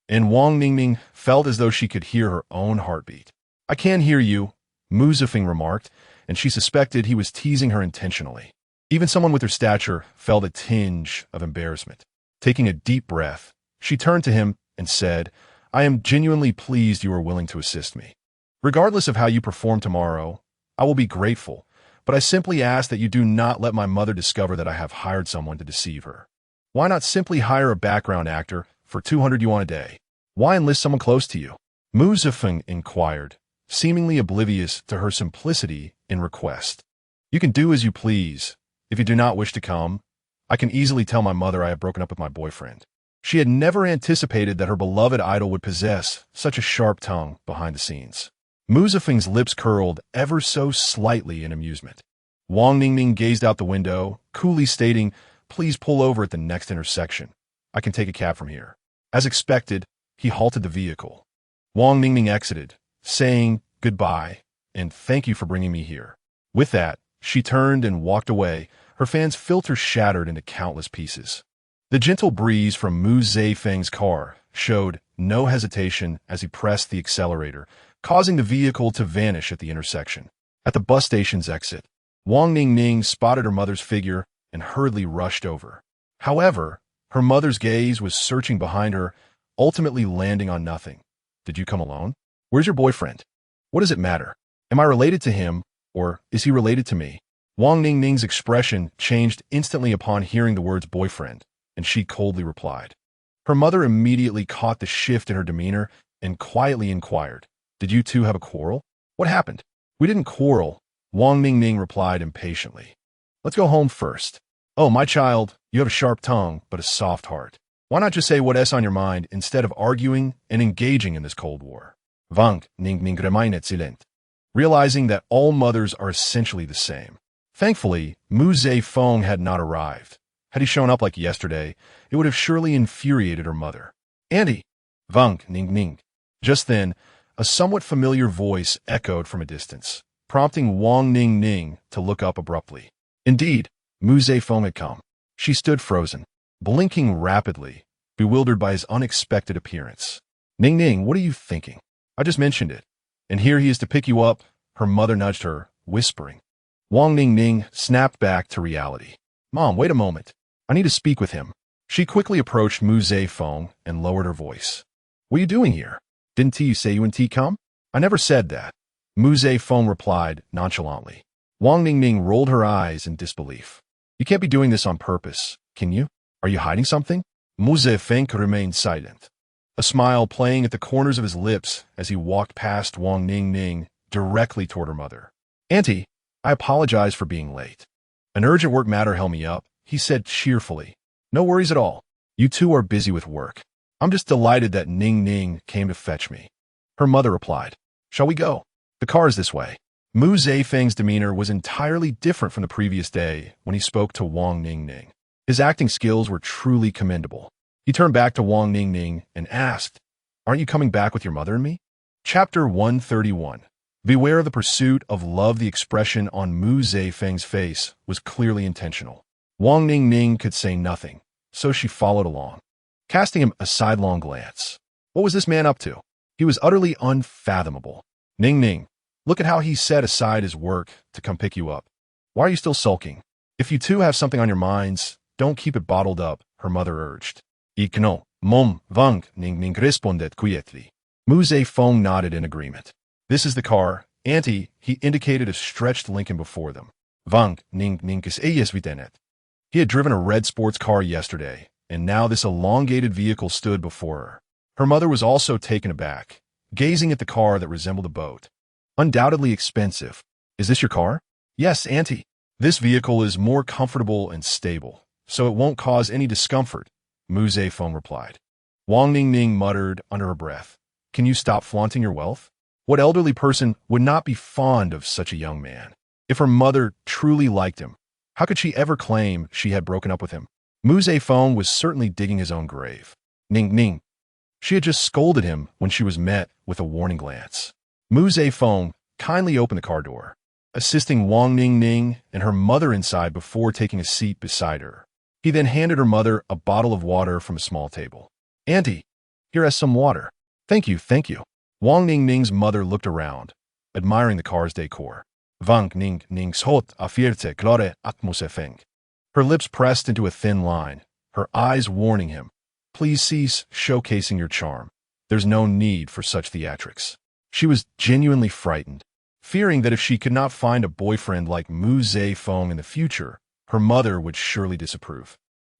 and Wang Ningning felt as though she could hear her own heartbeat. I can't hear you, Mu Zifeng remarked, and she suspected he was teasing her intentionally. Even someone with her stature felt a tinge of embarrassment. Taking a deep breath, she turned to him and said, I am genuinely pleased you are willing to assist me. Regardless of how you perform tomorrow, I will be grateful, but I simply ask that you do not let my mother discover that I have hired someone to deceive her. Why not simply hire a background actor for 200 yuan a day? Why enlist someone close to you? Mu Zifeng inquired, seemingly oblivious to her simplicity in request. You can do as you please. If you do not wish to come, I can easily tell my mother I have broken up with my boyfriend. She had never anticipated that her beloved idol would possess such a sharp tongue behind the scenes. Mu Zifeng's lips curled ever so slightly in amusement. Wang Ningning gazed out the window, coolly stating, Please pull over at the next intersection. I can take a cab from here. As expected, he halted the vehicle. Wang Ningning exited, saying goodbye and thank you for bringing me here. With that, she turned and walked away, her fan's filter shattered into countless pieces. The gentle breeze from Mu Zifeng's car showed no hesitation as he pressed the accelerator, causing the vehicle to vanish at the intersection. At the bus station's exit, Wang Ningning spotted her mother's figure and hurriedly rushed over. However, her mother's gaze was searching behind her, ultimately landing on nothing. Did you come alone? Where's your boyfriend? What does it matter? Am I related to him, or is he related to me? Wang Ningning's expression changed instantly upon hearing the words boyfriend, and she coldly replied. Her mother immediately caught the shift in her demeanor and quietly inquired, Did you two have a quarrel? What happened? We didn't quarrel, Wang Ningning replied impatiently. Let's go home first. Oh, my child, you have a sharp tongue, but a soft heart. Why not just say what's on your mind instead of arguing and engaging in this Cold War? Wang Ningning remained silent, realizing that all mothers are essentially the same. Thankfully, Mu Feng had not arrived. Had he shown up like yesterday, it would have surely infuriated her mother. Auntie! Vang, ning ning. Just then, a somewhat familiar voice echoed from a distance, prompting Wang Ning Ning to look up abruptly. Indeed, Mu Feng had come. She stood frozen, blinking rapidly, bewildered by his unexpected appearance. Ning Ning, what are you thinking? I just mentioned it. And here he is to pick you up, her mother nudged her, whispering. Wang Ning Ning snapped back to reality. Mom, wait a moment. I need to speak with him. She quickly approached Mu Feng and lowered her voice. What are you doing here? Didn't you say you and T come? I never said that. Mu Feng replied nonchalantly. Wang Ning Ning rolled her eyes in disbelief. You can't be doing this on purpose, can you? Are you hiding something? Mu Feng remained silent, a smile playing at the corners of his lips as he walked past Wang Ning Ning directly toward her mother. Auntie, I apologize for being late. An urgent work matter held me up, he said cheerfully. No worries at all. You two are busy with work. I'm just delighted that Ning Ning came to fetch me. Her mother replied. Shall we go? The car is this way. Mu Feng's demeanor was entirely different from the previous day when he spoke to Wang Ning Ning. His acting skills were truly commendable. He turned back to Wang Ning Ning and asked, Aren't you coming back with your mother and me? Chapter 131. Beware of the pursuit of love. The expression on Mu Feng's face was clearly intentional. Wang Ning Ning could say nothing, so she followed along, casting him a sidelong glance. What was this man up to? He was utterly unfathomable. Ning Ning, look at how he set aside his work to come pick you up. Why are you still sulking? If you two have something on your minds, don't keep it bottled up, her mother urged. Ikno, mom, Vang Ning Ning responded quietly. Mu Feng nodded in agreement. This is the car, Auntie. He indicated a stretched Lincoln before them. Vang Ning Ning is esvitenet. He had driven a red sports car yesterday, and now this elongated vehicle stood before her. Her mother was also taken aback, gazing at the car that resembled a boat. Undoubtedly expensive. Is this your car? Yes, Auntie. This vehicle is more comfortable and stable, so it won't cause any discomfort, Mu Feng replied. Wang Ning Ning muttered under her breath. Can you stop flaunting your wealth? What elderly person would not be fond of such a young man? If her mother truly liked him, how could she ever claim she had broken up with him? Mu Feng was certainly digging his own grave. Ning Ning. She had just scolded him when she was met with a warning glance. Mu Feng kindly opened the car door, assisting Wang Ning Ning and her mother inside before taking a seat beside her. He then handed her mother a bottle of water from a small table. Auntie, here has some water. Thank you, thank you. Wang Ning Ning's mother looked around, admiring the car's decor. Vang Ning Ning's hot afierte klare atmosfeng. Her lips pressed into a thin line, her eyes warning him. Please cease showcasing your charm. There's no need for such theatrics. She was genuinely frightened, fearing that if she could not find a boyfriend like Mu Feng in the future, her mother would surely disapprove.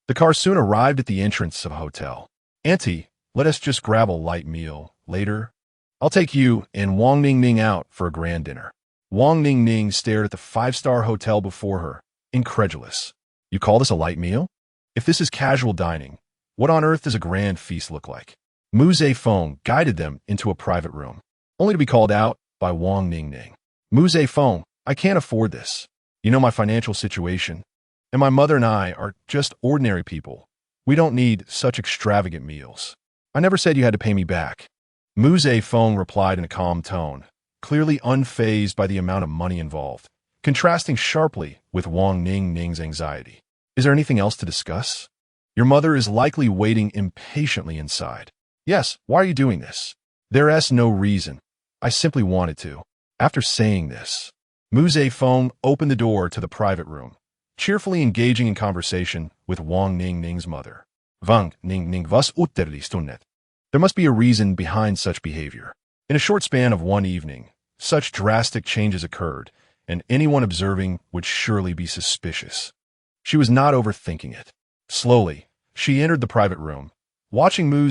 The car soon arrived at the entrance of a hotel. Auntie, let us just grab a light meal. Later, I'll take you and Wang Ning Ning out for a grand dinner. Wang Ning Ning stared at the five-star hotel before her, incredulous. You call this a light meal? If this is casual dining, what on earth does a grand feast look like? Mu Feng guided them into a private room, only to be called out by Wang Ning Ning. Mu Feng, I can't afford this. You know my financial situation, and my mother and I are just ordinary people. We don't need such extravagant meals. I never said you had to pay me back. Mu Feng replied in a calm tone, clearly unfazed by the amount of money involved, contrasting sharply with Wang Ning Ning's anxiety. Is there anything else to discuss? Your mother is likely waiting impatiently inside. Yes, why are you doing this? There is no reason. I simply wanted to. After saying this, Mu Feng opened the door to the private room, cheerfully engaging in conversation with Wang Ning Ning's mother. Vang Ning Ning was utterly. There must be a reason behind such behavior. In a short span of one evening, such drastic changes occurred, and anyone observing would surely be suspicious. She was not overthinking it. Slowly, she entered the private room, watching Mu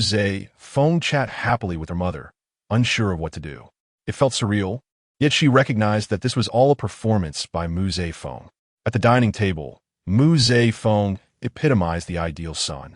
Feng chat happily with her mother, unsure of what to do. It felt surreal, yet she recognized that this was all a performance by Mu Feng. At the dining table, Mu Feng epitomized the ideal son,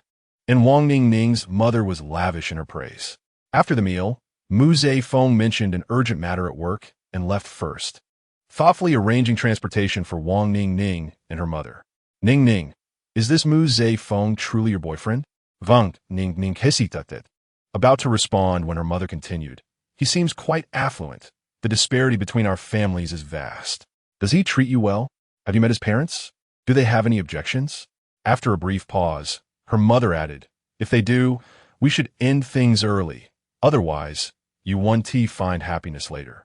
and Wang Ning Ning's mother was lavish in her praise. After the meal, Mu Feng mentioned an urgent matter at work and left first. thoughtfully arranging transportation for Wang Ning and her mother. Ning, is this Mu Feng truly your boyfriend? Wang Ning hesitated, about to respond when her mother continued. He seems quite affluent. The disparity between our families is vast. Does he treat you well? Have you met his parents? Do they have any objections? After a brief pause, her mother added, if they do, we should end things early. Otherwise, you won't find happiness later.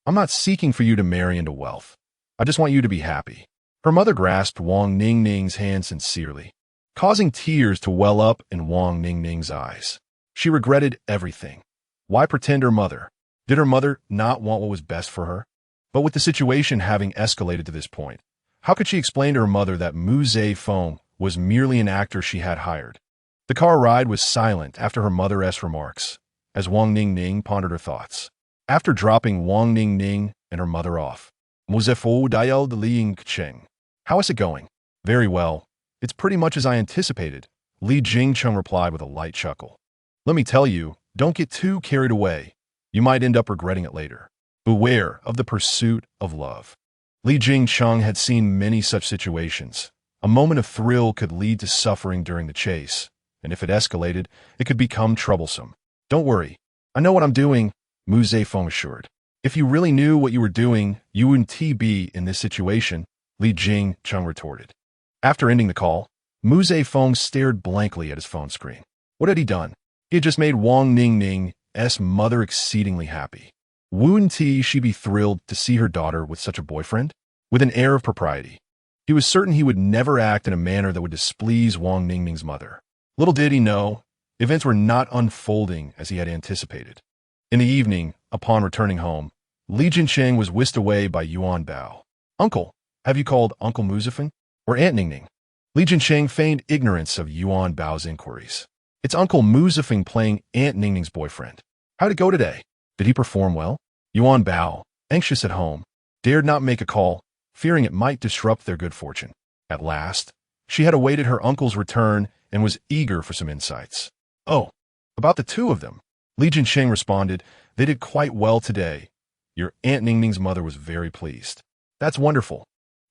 I'm not seeking for you to marry into wealth. I just want you to be happy. Her mother grasped Wang Ning's hand sincerely, causing tears to well up in Wang Ning's eyes. She regretted everything. Why pretend her mother? Did her mother not want what was best for her? But with the situation having escalated to this point, how could she explain to her mother that Mu Feng was merely an actor she had hired? The car ride was silent after her mother's remarks, as Wang Ning pondered her thoughts. After dropping Wang Ning and her mother off, Muzefo dialed Li Cheng. How is it going? Very well. It's pretty much as I anticipated, Li Jingcheng replied with a light chuckle. Let me tell you, don't get too carried away. You might end up regretting it later. Beware of the pursuit of love. Li Jingcheng had seen many such situations. A moment of thrill could lead to suffering during the chase, and if it escalated, it could become troublesome. Don't worry. I know what I'm doing, Mu Feng assured. If you really knew what you were doing, you wouldn't be in this situation, Li Jingcheng retorted. After ending the call, Mu Feng stared blankly at his phone screen. What had he done? He had just made Wang Ning's mother exceedingly happy. Wouldn't she be thrilled to see her daughter with such a boyfriend? With an air of propriety. He was certain he would never act in a manner that would displease Wang Ning's mother. Little did he know, events were not unfolding as he had anticipated. In the evening, upon returning home, Li Jincheng was whisked away by Yuanbao. Uncle, have you called Uncle Muzafeng or Aunt Ning? Li Jincheng feigned ignorance of Yuanbao's inquiries. It's Uncle Muzafeng playing Aunt Ning's boyfriend. How'd it go today? Did he perform well? Yuanbao, anxious at home, dared not make a call, fearing it might disrupt their good fortune. At last, she had awaited her uncle's return and was eager for some insights. Oh, about the two of them. Li Jincheng responded, they did quite well today. Your Aunt Ning's mother was very pleased. That's wonderful.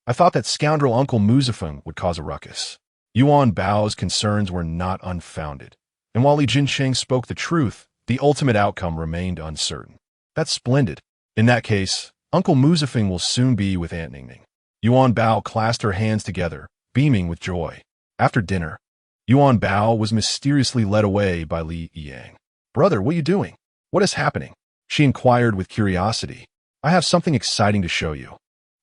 I thought that scoundrel Uncle Muzafeng would cause a ruckus. Yuanbao's concerns were not unfounded, and while Li Jincheng spoke the truth, the ultimate outcome remained uncertain. That's splendid. In that case, Uncle Muzafeng will soon be with Aunt Ning. Yuanbao clasped her hands together, beaming with joy. After dinner, Yuanbao was mysteriously led away by Li Yang. Brother, what are you doing? What is happening? She inquired with curiosity. I have something exciting to show you.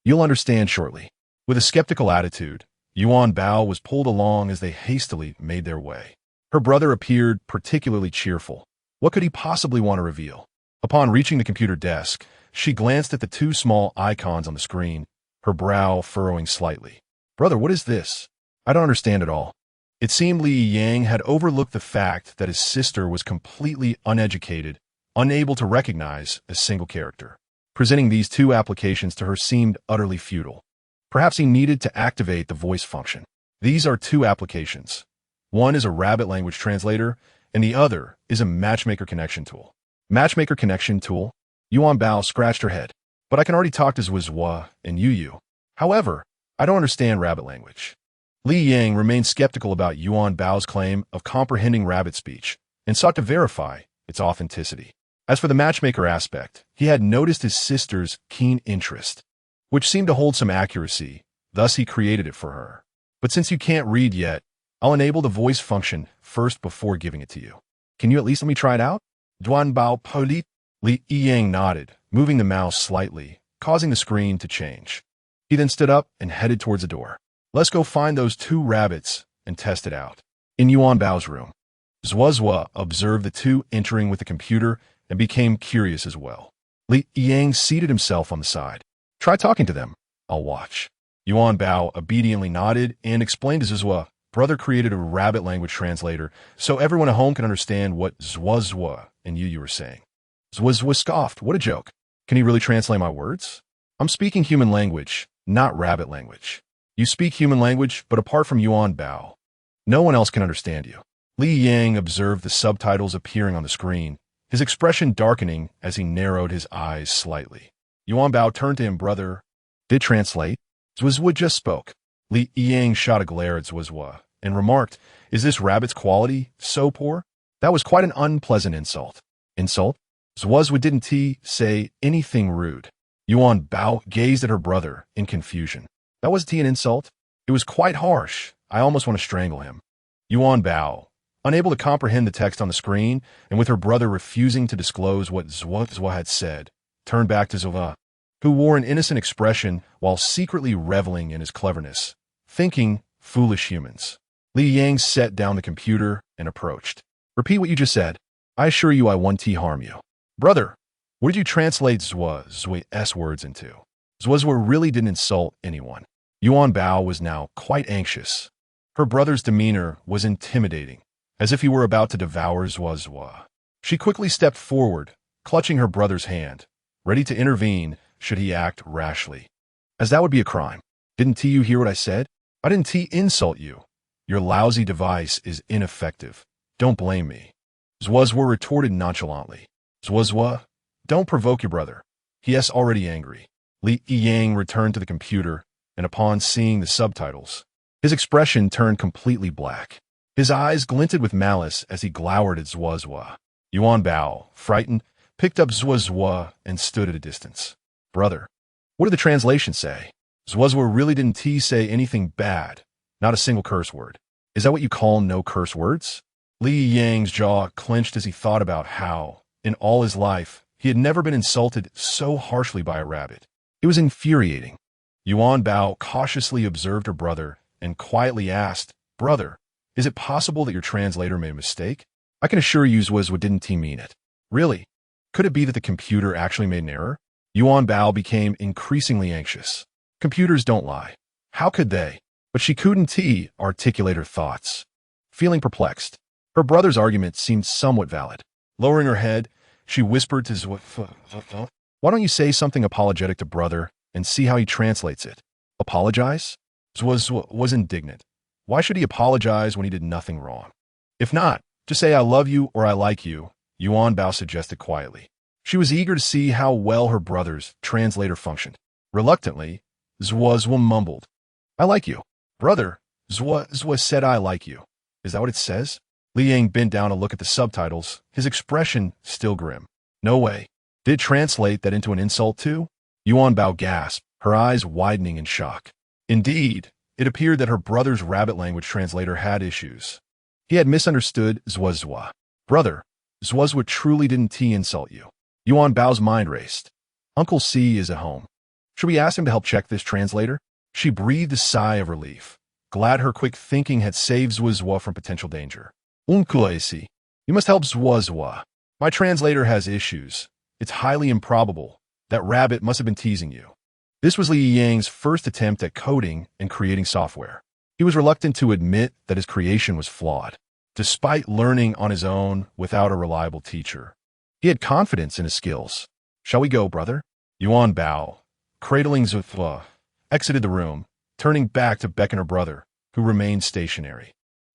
You'll understand shortly. With a skeptical attitude, Yuanbao was pulled along as they hastily made their way. Her brother appeared particularly cheerful. What could he possibly want to reveal? Upon reaching the computer desk, she glanced at the two small icons on the screen, her brow furrowing slightly. Brother, what is this? I don't understand at all. It seemed Li Yang had overlooked the fact that his sister was completely uneducated, unable to recognize a single character. Presenting these two applications to her seemed utterly futile. Perhaps he needed to activate the voice function. These are two applications. One is a rabbit language translator, and the other is a matchmaker connection tool. Matchmaker connection tool? Yuanbao scratched her head. But I can already talk to Zhuozhua and Yu. However, I don't understand rabbit language. Li Yang remained skeptical about Yuanbao's claim of comprehending rabbit speech and sought to verify its authenticity. As for the matchmaker aspect, he had noticed his sister's keen interest, which seemed to hold some accuracy, thus he created it for her. But since you can't read yet, I'll enable the voice function first before giving it to you. Can you at least let me try it out? Yuanbao polit. Li Yang nodded, moving the mouse slightly, causing the screen to change. He then stood up and headed towards the door. Let's go find those two rabbits and test it out. In Yuanbao's room, Zhuozhua observed the two entering with the computer and became curious as well. Li Yang seated himself on the side. Try talking to them. I'll watch. Yuanbao obediently nodded and explained to Zhuozhua, brother created a rabbit language translator so everyone at home can understand what Zhuozhua and Yu were saying. Zhuozhua scoffed. What a joke. Can he really translate my words? I'm speaking human language, not rabbit language. You speak human language, but apart from Yuanbao, no one else can understand you. Li Yang observed the subtitles appearing on the screen, his expression darkening as he narrowed his eyes slightly. Yuanbao turned to him, brother, Did translate? Zhuozhua just spoke. Li Yang shot a glare at Zhuozhua and remarked, "Is this rabbit's quality so poor?" That was quite an unpleasant insult. Insult? Zhuozhua didn't say anything rude. Yuanbao gazed at her brother in confusion. That wasn't an insult. It was quite harsh. I almost want to strangle him. Yuanbao, unable to comprehend the text on the screen, and with her brother refusing to disclose what Zhuozhua had said, turned back to Zhuozhua, who wore an innocent expression while secretly reveling in his cleverness, thinking, foolish humans. Li Yang set down the computer and approached. Repeat what you just said. I assure you I won't harm you. Brother, what did you translate Zhuozhua's words into? Zhuozhua really didn't insult anyone. Yuanbao was now quite anxious. Her brother's demeanor was intimidating, as if he were about to devour Zhuozhua. She quickly stepped forward, clutching her brother's hand, ready to intervene should he act rashly. As that would be a crime. Didn't you hear what I said? I didn't insult you. Your lousy device is ineffective. Don't blame me. Zhuozhua retorted nonchalantly. Zhuozhua, don't provoke your brother. He is already angry. Li Yang returned to the computer, and upon seeing the subtitles, his expression turned completely black. His eyes glinted with malice as he glowered at Zhuozhua. Yuanbao, frightened, picked up Zhuozhua and stood at a distance. Brother, what did the translation say? Zhuozhua really didn't say anything bad, not a single curse word. Is that what you call no curse words? Li Yang's jaw clenched as he thought about how, in all his life, he had never been insulted so harshly by a rabbit. It was infuriating. Yuanbao cautiously observed her brother and quietly asked, Brother, is it possible that your translator made a mistake? I can assure you Zhuozhua didn't mean it. Really? Could it be that the computer actually made an error? Yuanbao became increasingly anxious. Computers don't lie. How could they? But she couldn't articulate her thoughts. Feeling perplexed, her brother's argument seemed somewhat valid. Lowering her head, she whispered to Zhuozhua, Why don't you say something apologetic to brother and see how he translates it? Apologize? Zhuozhua was indignant. Why should he apologize when he did nothing wrong? If not, just say I love you or I like you, Yuanbao suggested quietly. She was eager to see how well her brother's translator functioned. Reluctantly, Zhuozhua mumbled, I like you. Brother, Zhuozhua said I like you. Is that what it says? Li Yang bent down to look at the subtitles, his expression still grim. No way. Did it translate that into an insult too? Yuanbao gasped, her eyes widening in shock. Indeed, it appeared that her brother's rabbit language translator had issues. He had misunderstood Zhuozhua. Brother, Zhuozhua truly didn't insult you. Yuanbao's mind raced. Uncle.The is at home. Should we ask him to help check this translator? She breathed a sigh of relief, glad her quick thinking had saved Zhuozhua from potential danger. Uncles.The, you must help Zhuozhua. My translator has issues. It's highly improbable. That rabbit must have been teasing you. This was Li Yang's first attempt at coding and creating software. He was reluctant to admit that his creation was flawed. Despite learning on his own without a reliable teacher, he had confidence in his skills. Shall we go, brother? Yuanbao, cradling Zhuozhua, exited the room, turning back to beckon her brother, who remained stationary.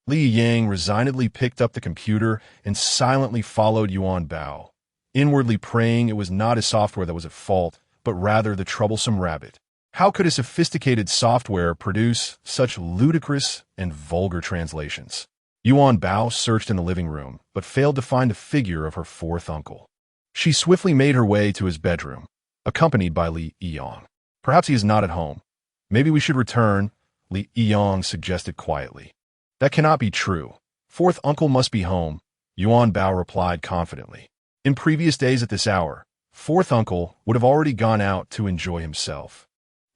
Li Yang resignedly picked up the computer and silently followed Yuanbao, inwardly praying it was not his software that was at fault, but rather the troublesome rabbit. How could a sophisticated software produce such ludicrous and vulgar translations? Yuanbao searched in the living room, but failed to find the figure of her fourth uncle. She swiftly made her way to his bedroom, accompanied by Li Yang. Perhaps he is not at home. Maybe we should return, Li Yang suggested quietly. That cannot be true. Fourth uncle must be home, Yuanbao replied confidently. In previous days at this hour, fourth uncle would have already gone out to enjoy himself.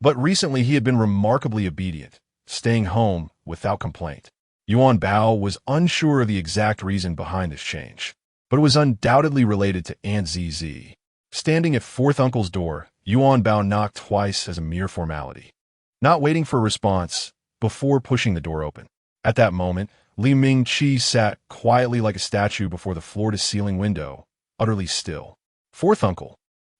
But recently he had been remarkably obedient, staying home without complaint. Yuanbao was unsure of the exact reason behind this change, but it was undoubtedly related to entered.The. Standing at fourth uncle's door, Yuanbao knocked twice as a mere formality, not waiting for a response before pushing the door open. At that moment, Li Mingqi sat quietly like a statue before the floor-to-ceiling window, utterly still. Fourth uncle,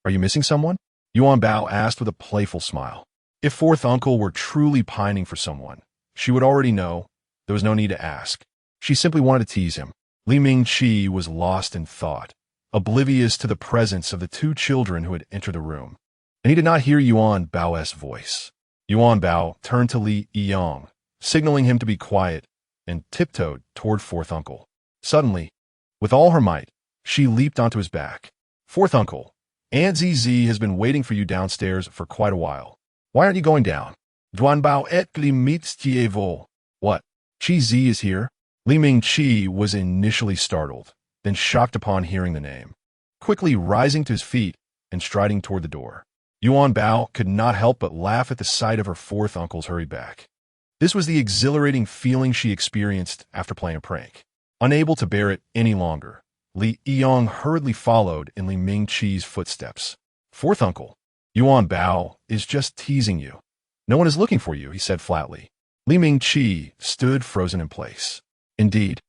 are you missing someone? Yuanbao asked with a playful smile. If fourth uncle were truly pining for someone, she would already know. There was no need to ask. She simply wanted to tease him. Li Mingqi was lost in thought, oblivious to the presence of the two children who had entered the room. and he did not hear Yuanbao's voice. Yuanbao turned to Li Yong, signaling him to be quiet, and tiptoed toward fourth uncle. Suddenly, with all her might, she leaped onto his back. Fourth uncle, Aunt ZZ has been waiting for you downstairs for quite a while. Why aren't you going down? Duanbao et li meets Tievo. What? Chi Z is here? Li Ming-chi was initially startled, then shocked upon hearing the name. Quickly rising to his feet and striding toward the door, Yuanbao could not help but laugh at the sight of her fourth uncle's hurry back. This was the exhilarating feeling she experienced after playing a prank. Unable to bear it any longer, Li Yong hurriedly followed in Li Ming-chi's footsteps. Fourth uncle, Yuanbao is just teasing you. No one is looking for you, he said flatly. Li Ming-chi stood frozen in place. Indeed,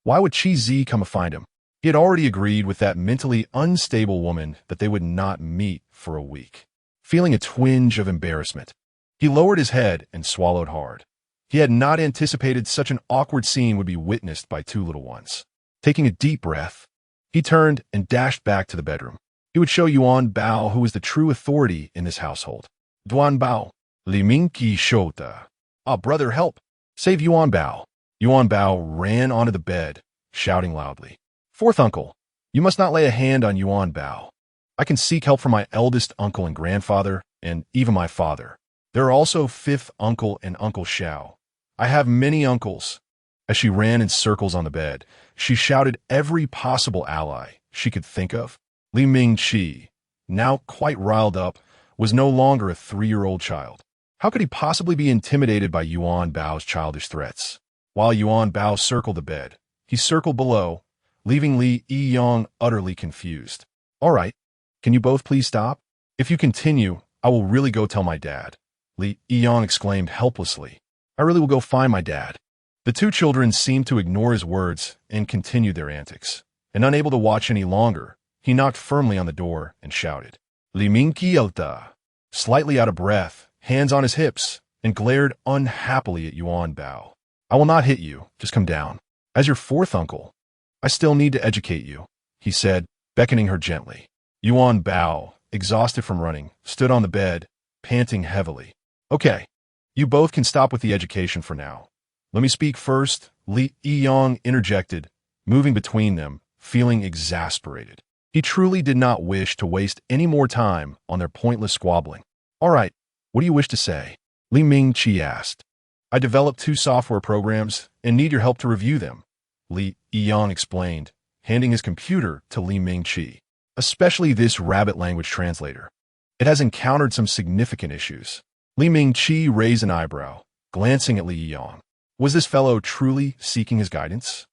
why would Chi Z come to find him? He had already agreed with that mentally unstable woman that they would not meet for a week. Feeling a twinge of embarrassment, he lowered his head and swallowed hard. He had not anticipated such an awkward scene would be witnessed by two little ones. Taking a deep breath, he turned and dashed back to the bedroom. He would show Yuanbao who was the true authority in this household. Duanbao, Li Mingqi Shota. Ah, brother, help! Save Yuanbao. Yuanbao ran onto the bed, shouting loudly. Fourth uncle, you must not lay a hand on Yuanbao. I can seek help from my eldest uncle and grandfather, and even my father. There are also fifth uncle and Uncle Xiao. I have many uncles. As she ran in circles on the bed, she shouted every possible ally she could think of. Li Ming-chi, now quite riled up, was no longer a 3-year-old child. How could he possibly be intimidated by Yuanbao's childish threats? While Yuanbao circled the bed, he circled below, leaving Li Yong utterly confused. All right, can you both please stop? If you continue, I will really go tell my dad. Li Yong exclaimed helplessly. I really will go find my dad. The two children seemed to ignore his words and continued their antics. And unable to watch any longer, he knocked firmly on the door and shouted, Li Mingqi. Slightly out of breath, hands on his hips, and glared unhappily at Yuanbao. I will not hit you, just come down. As your fourth uncle, I still need to educate you, he said, beckoning her gently. Yuanbao, exhausted from running, stood on the bed, panting heavily. Okay, you both can stop with the education for now. Let me speak first, Li Yong interjected, moving between them, feeling exasperated. He truly did not wish to waste any more time on their pointless squabbling. All right, what do you wish to say? Li Ming-chi asked. I developed 2 software programs and need your help to review them, Li Yong explained, handing his computer to Li Ming-chi. Especially this rabbit language translator. It has encountered some significant issues. Li Ming-chi raised an eyebrow, glancing at Li Yong. Was this fellow truly seeking his guidance?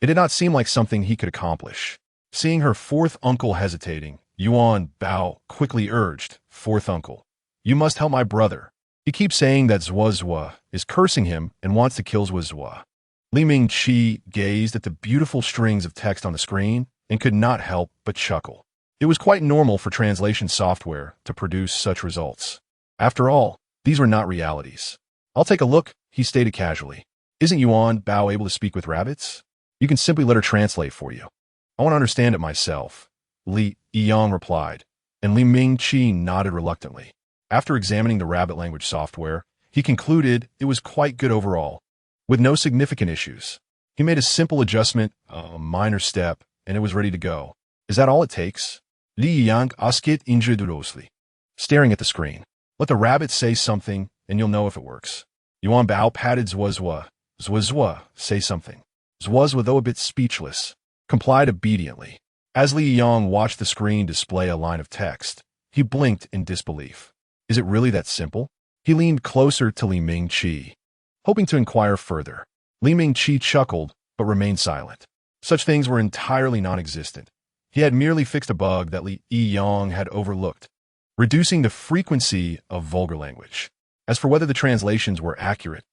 It did not seem like something he could accomplish. Seeing her fourth uncle hesitating, Yuanbao quickly urged, Fourth uncle, you must help my brother. He keeps saying that Zhuozhua is cursing him and wants to kill Zhuozhua. Li Ming-chi gazed at the beautiful strings of text on the screen and could not help but chuckle. It was quite normal for translation software to produce such results. After all, these were not realities. I'll take a look, he stated casually. Isn't Yuanbao able to speak with rabbits? You can simply let her translate for you. I want to understand it myself, Li Yong replied, and Li Ming-chi nodded reluctantly. After examining the rabbit language software, he concluded it was quite good overall, with no significant issues. He made a simple adjustment, a minor step, and it was ready to go. Is that all it takes? Li Yang asked incredulously, staring at the screen. Let the rabbit say something, and you'll know if it works. Yuanbao patted Zhuozhua. Zhuozhua, say something. Zhuozhua, though a bit speechless, complied obediently. As Li Yong watched the screen display a line of text, he blinked in disbelief. Is it really that simple? He leaned closer to Li Ming-chi, hoping to inquire further. Li Ming-chi chuckled, but remained silent. Such things were entirely non-existent. He had merely fixed a bug that Li Yong had overlooked, reducing the frequency of vulgar language. As for whether the translations were accurate,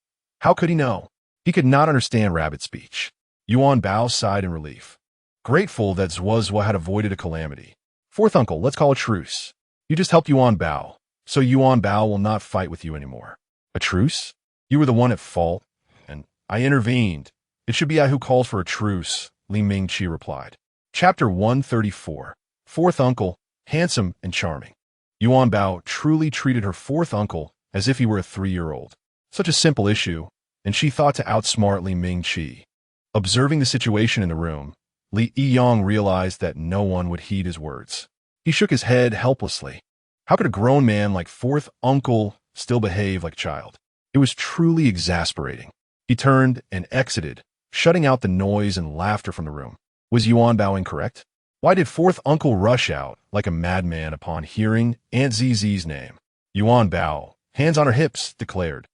how could he know? He could not understand rabbit speech. Yuanbao sighed in relief, grateful that Zhuozhua had avoided a calamity. Fourth uncle, let's call a truce. You just helped Yuanbao, so Yuanbao will not fight with you anymore. A truce? You were the one at fault, and I intervened. It should be I who calls for a truce, Li Ming-chi replied. Chapter 134. Fourth uncle, handsome and charming. Yuanbao truly treated her fourth uncle as if he were a 3-year-old. Such a simple issue, and she thought to outsmart Li Mingqi. Observing the situation in the room, Li Yiyang realized that no one would heed his words. He shook his head helplessly. How could a grown man like fourth uncle still behave like a child? It was truly exasperating. He turned and exited, shutting out the noise and laughter from the room. Was Yuanbao incorrect? Why did fourth uncle rush out like a madman upon hearing Aunt Zizi's name? Yuanbao, hands on her hips, declared,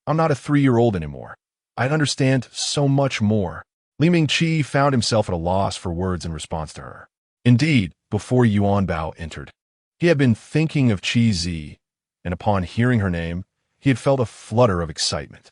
I'm not a 3-year-old anymore. I understand so much more. Li Mingqi found himself at a loss for words in response to her. Indeed, before Yuanbao entered, he had been thinking of Qi Zi, and upon hearing her name, he had felt a flutter of excitement.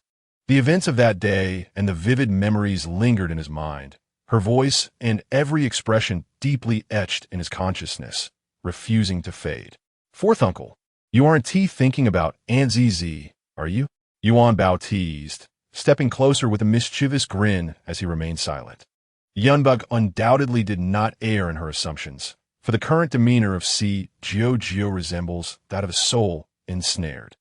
The events of that day and the vivid memories lingered in his mind, her voice and every expression deeply etched in his consciousness, refusing to fade. Fourth uncle, you aren't thinking about Aunt Zizi, are you? Yuanbao teased, stepping closer with a mischievous grin as he remained silent. Yunbug undoubtedly did not err in her assumptions, for the current demeanor of Si Jiao resembles that of a soul ensnared.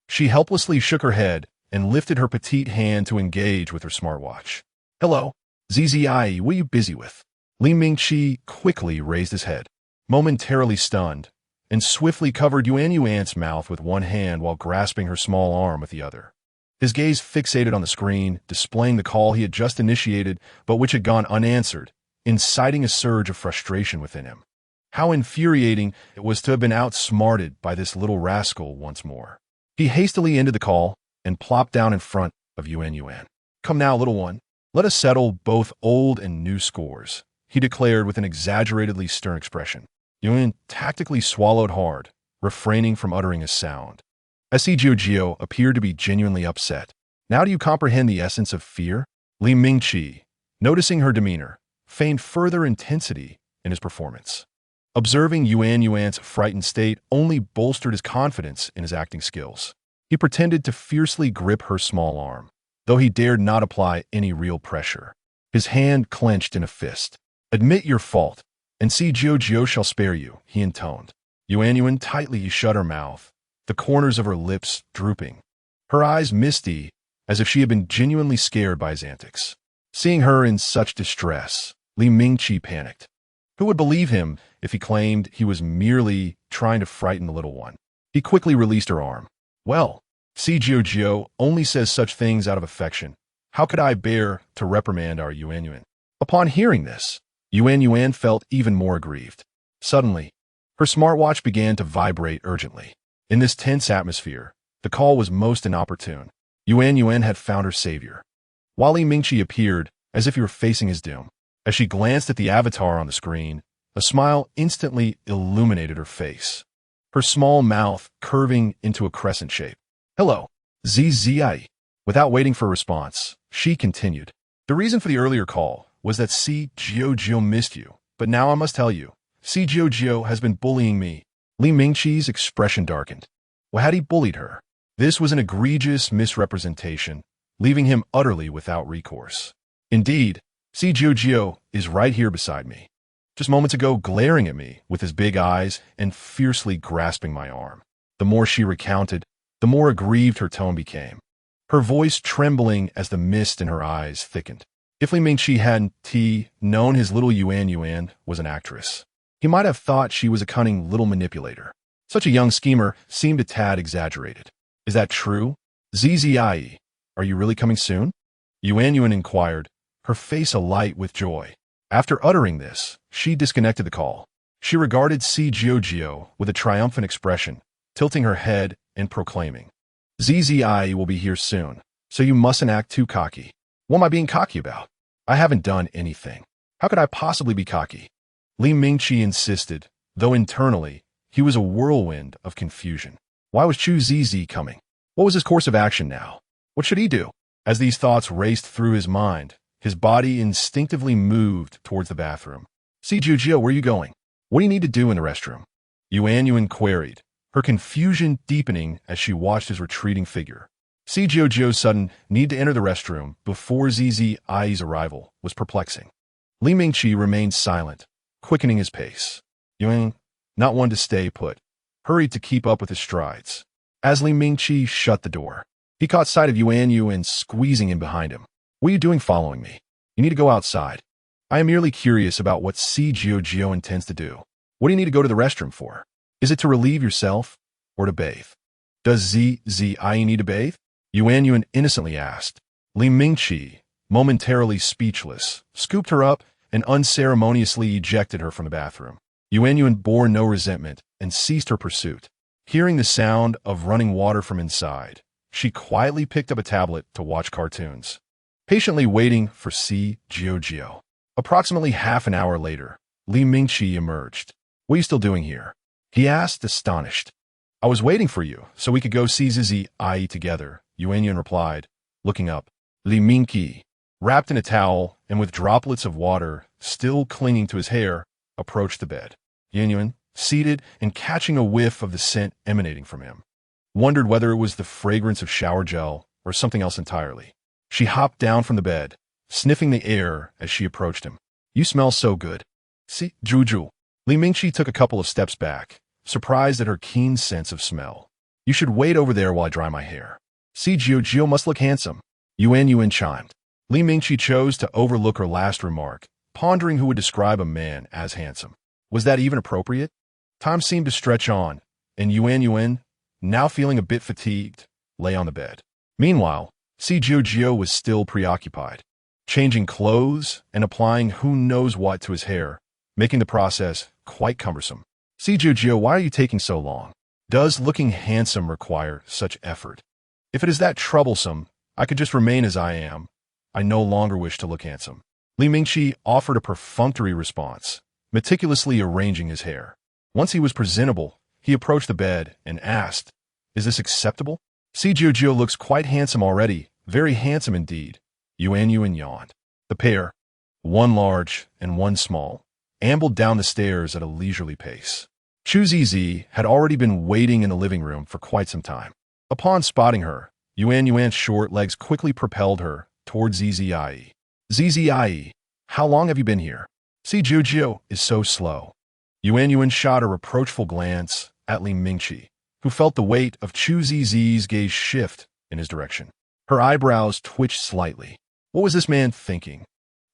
She helplessly shook her head and lifted her petite hand to engage with her smartwatch. Hello, Zzi, what are you busy with? Li Mingqi quickly raised his head, momentarily stunned, and swiftly covered Yuan's mouth with one hand while grasping her small arm with the other. His gaze fixated on the screen, displaying the call he had just initiated, but which had gone unanswered, inciting a surge of frustration within him. How infuriating it was to have been outsmarted by this little rascal once more. He hastily ended the call and plopped down in front of Yuan. Come now, little one. Let us settle both old and new scores, he declared with an exaggeratedly stern expression. Yuan tactically swallowed hard, refraining from uttering a sound. S.E. Jiao appeared to be genuinely upset. Now do you comprehend the essence of fear? Li Mingqi, noticing her demeanor, feigned further intensity in his performance. Observing Yuan's frightened state only bolstered his confidence in his acting skills. He pretended to fiercely grip her small arm, though he dared not apply any real pressure. His hand clenched in a fist. Admit your fault, and see Jiao shall spare you, he intoned. Yuan tightly shut her mouth, the corners of her lips drooping, her eyes misty as if she had been genuinely scared by his antics. Seeing her in such distress, Li Mingqi panicked. Who would believe him if he claimed he was merely trying to frighten the little one? He quickly released her arm. Well, Si Jiao only says such things out of affection. How could I bear to reprimand our Yuan? Upon hearing this, Yuan felt even more aggrieved. Suddenly, her smartwatch began to vibrate urgently. In this tense atmosphere, the call was most inopportune. Yuan had found her savior. While Li Mingqi appeared as if he were facing his doom. As she glanced at the avatar on the screen, a smile instantly illuminated her face, her small mouth curving into a crescent shape. Hello, Zzi. Without waiting for a response, she continued. The reason for the earlier call was that Si Jiao missed you, but now I must tell you, Si Jiao has been bullying me. Li Mingqi's expression darkened. Well, had he bullied her? This was an egregious misrepresentation, leaving him utterly without recourse. Indeed, Si Jiao is right here beside me, just moments ago glaring at me with his big eyes and fiercely grasping my arm. The more she recounted, the more aggrieved her tone became, her voice trembling as the mist in her eyes thickened. If Li Mingqi hadn't known his little Yuan was an actress, he might have thought she was a cunning little manipulator. Such a young schemer seemed a tad exaggerated. Is that true? Zzi, are you really coming soon? Yuan inquired, her face alight with joy. After uttering this, she disconnected the call. She regarded Si Jiao with a triumphant expression, tilting her head and proclaiming, Zzi will be here soon, so you mustn't act too cocky. What am I being cocky about? I haven't done anything. How could I possibly be cocky? Li Mingqi insisted, though internally, he was a whirlwind of confusion. Why was Chu Zizi coming? What was his course of action now? What should he do? As these thoughts raced through his mind, his body instinctively moved towards the bathroom. Si Jiao, where are you going? What do you need to do in the restroom? Yuan queried, her confusion deepening as she watched his retreating figure. Si Jiao's sudden need to enter the restroom before Zzi's arrival was perplexing. Li Mingqi remained silent, quickening his pace. Yuan, not one to stay put. hurried to keep up with his strides. As Li Mingqi shut the door, he caught sight of Yuan Yuan squeezing in behind him. "What are you doing following me? You need to go outside. I am merely curious about what Xiao intends to do. What do you need to go to the restroom for? Is it to relieve yourself or to bathe?" "Does I need to bathe?" Yuan Yuan innocently asked. Li Mingqi, momentarily speechless, scooped her up and unceremoniously ejected her from the bathroom. Yuan Yuan bore no resentment and ceased her pursuit. Hearing the sound of running water from inside, she quietly picked up a tablet to watch cartoons, patiently waiting for Xiao. Approximately half an hour later, Li Mingqi emerged. "What are you still doing here?" he asked, astonished. "I was waiting for you, so we could go see I together," Yuan Yuan replied, looking up. Li Mingqi, wrapped in a towel and with droplets of water still clinging to his hair, approached the bed. Yuan Yuan, seated and catching a whiff of the scent emanating from him, wondered whether it was the fragrance of shower gel or something else entirely. She hopped down from the bed, sniffing the air as she approached him. "You smell so good." "See, Juju." Li Mingqi took a couple of steps back, surprised at her keen sense of smell. "You should wait over there while I dry my hair. Xiao must look handsome." Yuan Yuan chimed. Li Mingqi chose to overlook her last remark, pondering who would describe a man as handsome. Was that even appropriate? Time seemed to stretch on, and Yuan Yuan, now feeling a bit fatigued, lay on the bed. Meanwhile, Xiao was still preoccupied, changing clothes and applying who knows what to his hair, making the process quite cumbersome. "Xiao, why are you taking so long? Does looking handsome require such effort? If it is that troublesome, I could just remain as I am. I no longer wish to look handsome." Li Mingqi offered a perfunctory response, meticulously arranging his hair. Once he was presentable, he approached the bed and asked, "Is this acceptable?" "Xiao looks quite handsome already, very handsome indeed." Yuan Yuan yawned. The pair, one large and one small, ambled down the stairs at a leisurely pace. Zi had already been waiting in the living room for quite some time. Upon spotting her, Yuan Yuan's short legs quickly propelled her towards Zzi. "Zzi, how long have you been here?" "Xiao is so slow." Yuan Yuan shot a reproachful glance at Li Mingqi, who felt the weight of Chu Zi's gaze shift in his direction. Her eyebrows twitched slightly. What was this man thinking?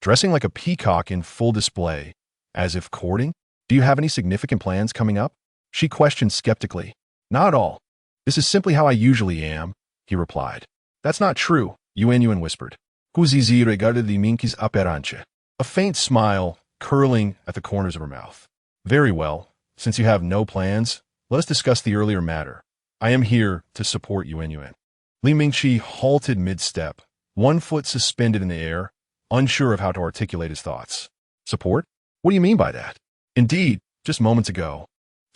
Dressing like a peacock in full display, as if courting? "Do you have any significant plans coming up?" she questioned skeptically. "Not at all. This is simply how I usually am," he replied. "That's not true," Yuan Yuan whispered. Zizi regarded Li Mingqi's apparence, a faint smile curling at the corners of her mouth. "Very well. Since you have no plans, let us discuss the earlier matter. I am here to support Yuan Yuan." Li Mingqi halted mid-step, one foot suspended in the air, unsure of how to articulate his thoughts. "Support? What do you mean by that?" Indeed, just moments ago,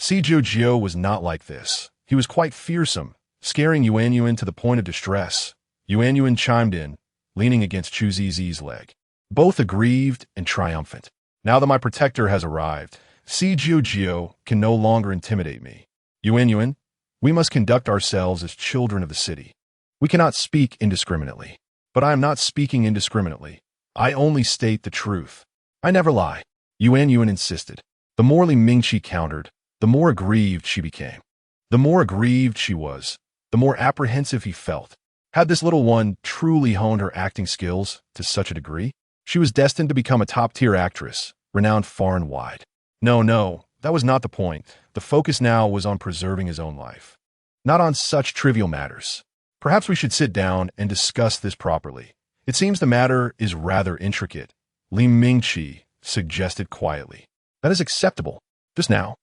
Xiao was not like this. He was quite fearsome, scaring Yuan Yuan to the point of distress. Yuan Yuan chimed in, leaning against Chu Zi's leg, both aggrieved and triumphant. "Now that my protector has arrived, Xiao can no longer intimidate me. Yuan Yuan, we must conduct ourselves as children of the city. We cannot speak indiscriminately. But I am not speaking indiscriminately. I only state the truth. I never lie." Yuan Yuan insisted. The more Li Mingqi countered, the more aggrieved she became. The more aggrieved she was, the more apprehensive he felt. Had this little one truly honed her acting skills to such a degree? She was destined to become a top-tier actress, renowned far and wide. No, that was not the point. The focus now was on preserving his own life, not on such trivial matters. "Perhaps we should sit down and discuss this properly. It seems the matter is rather intricate," Li Mingqi suggested quietly. "That is acceptable. Just now."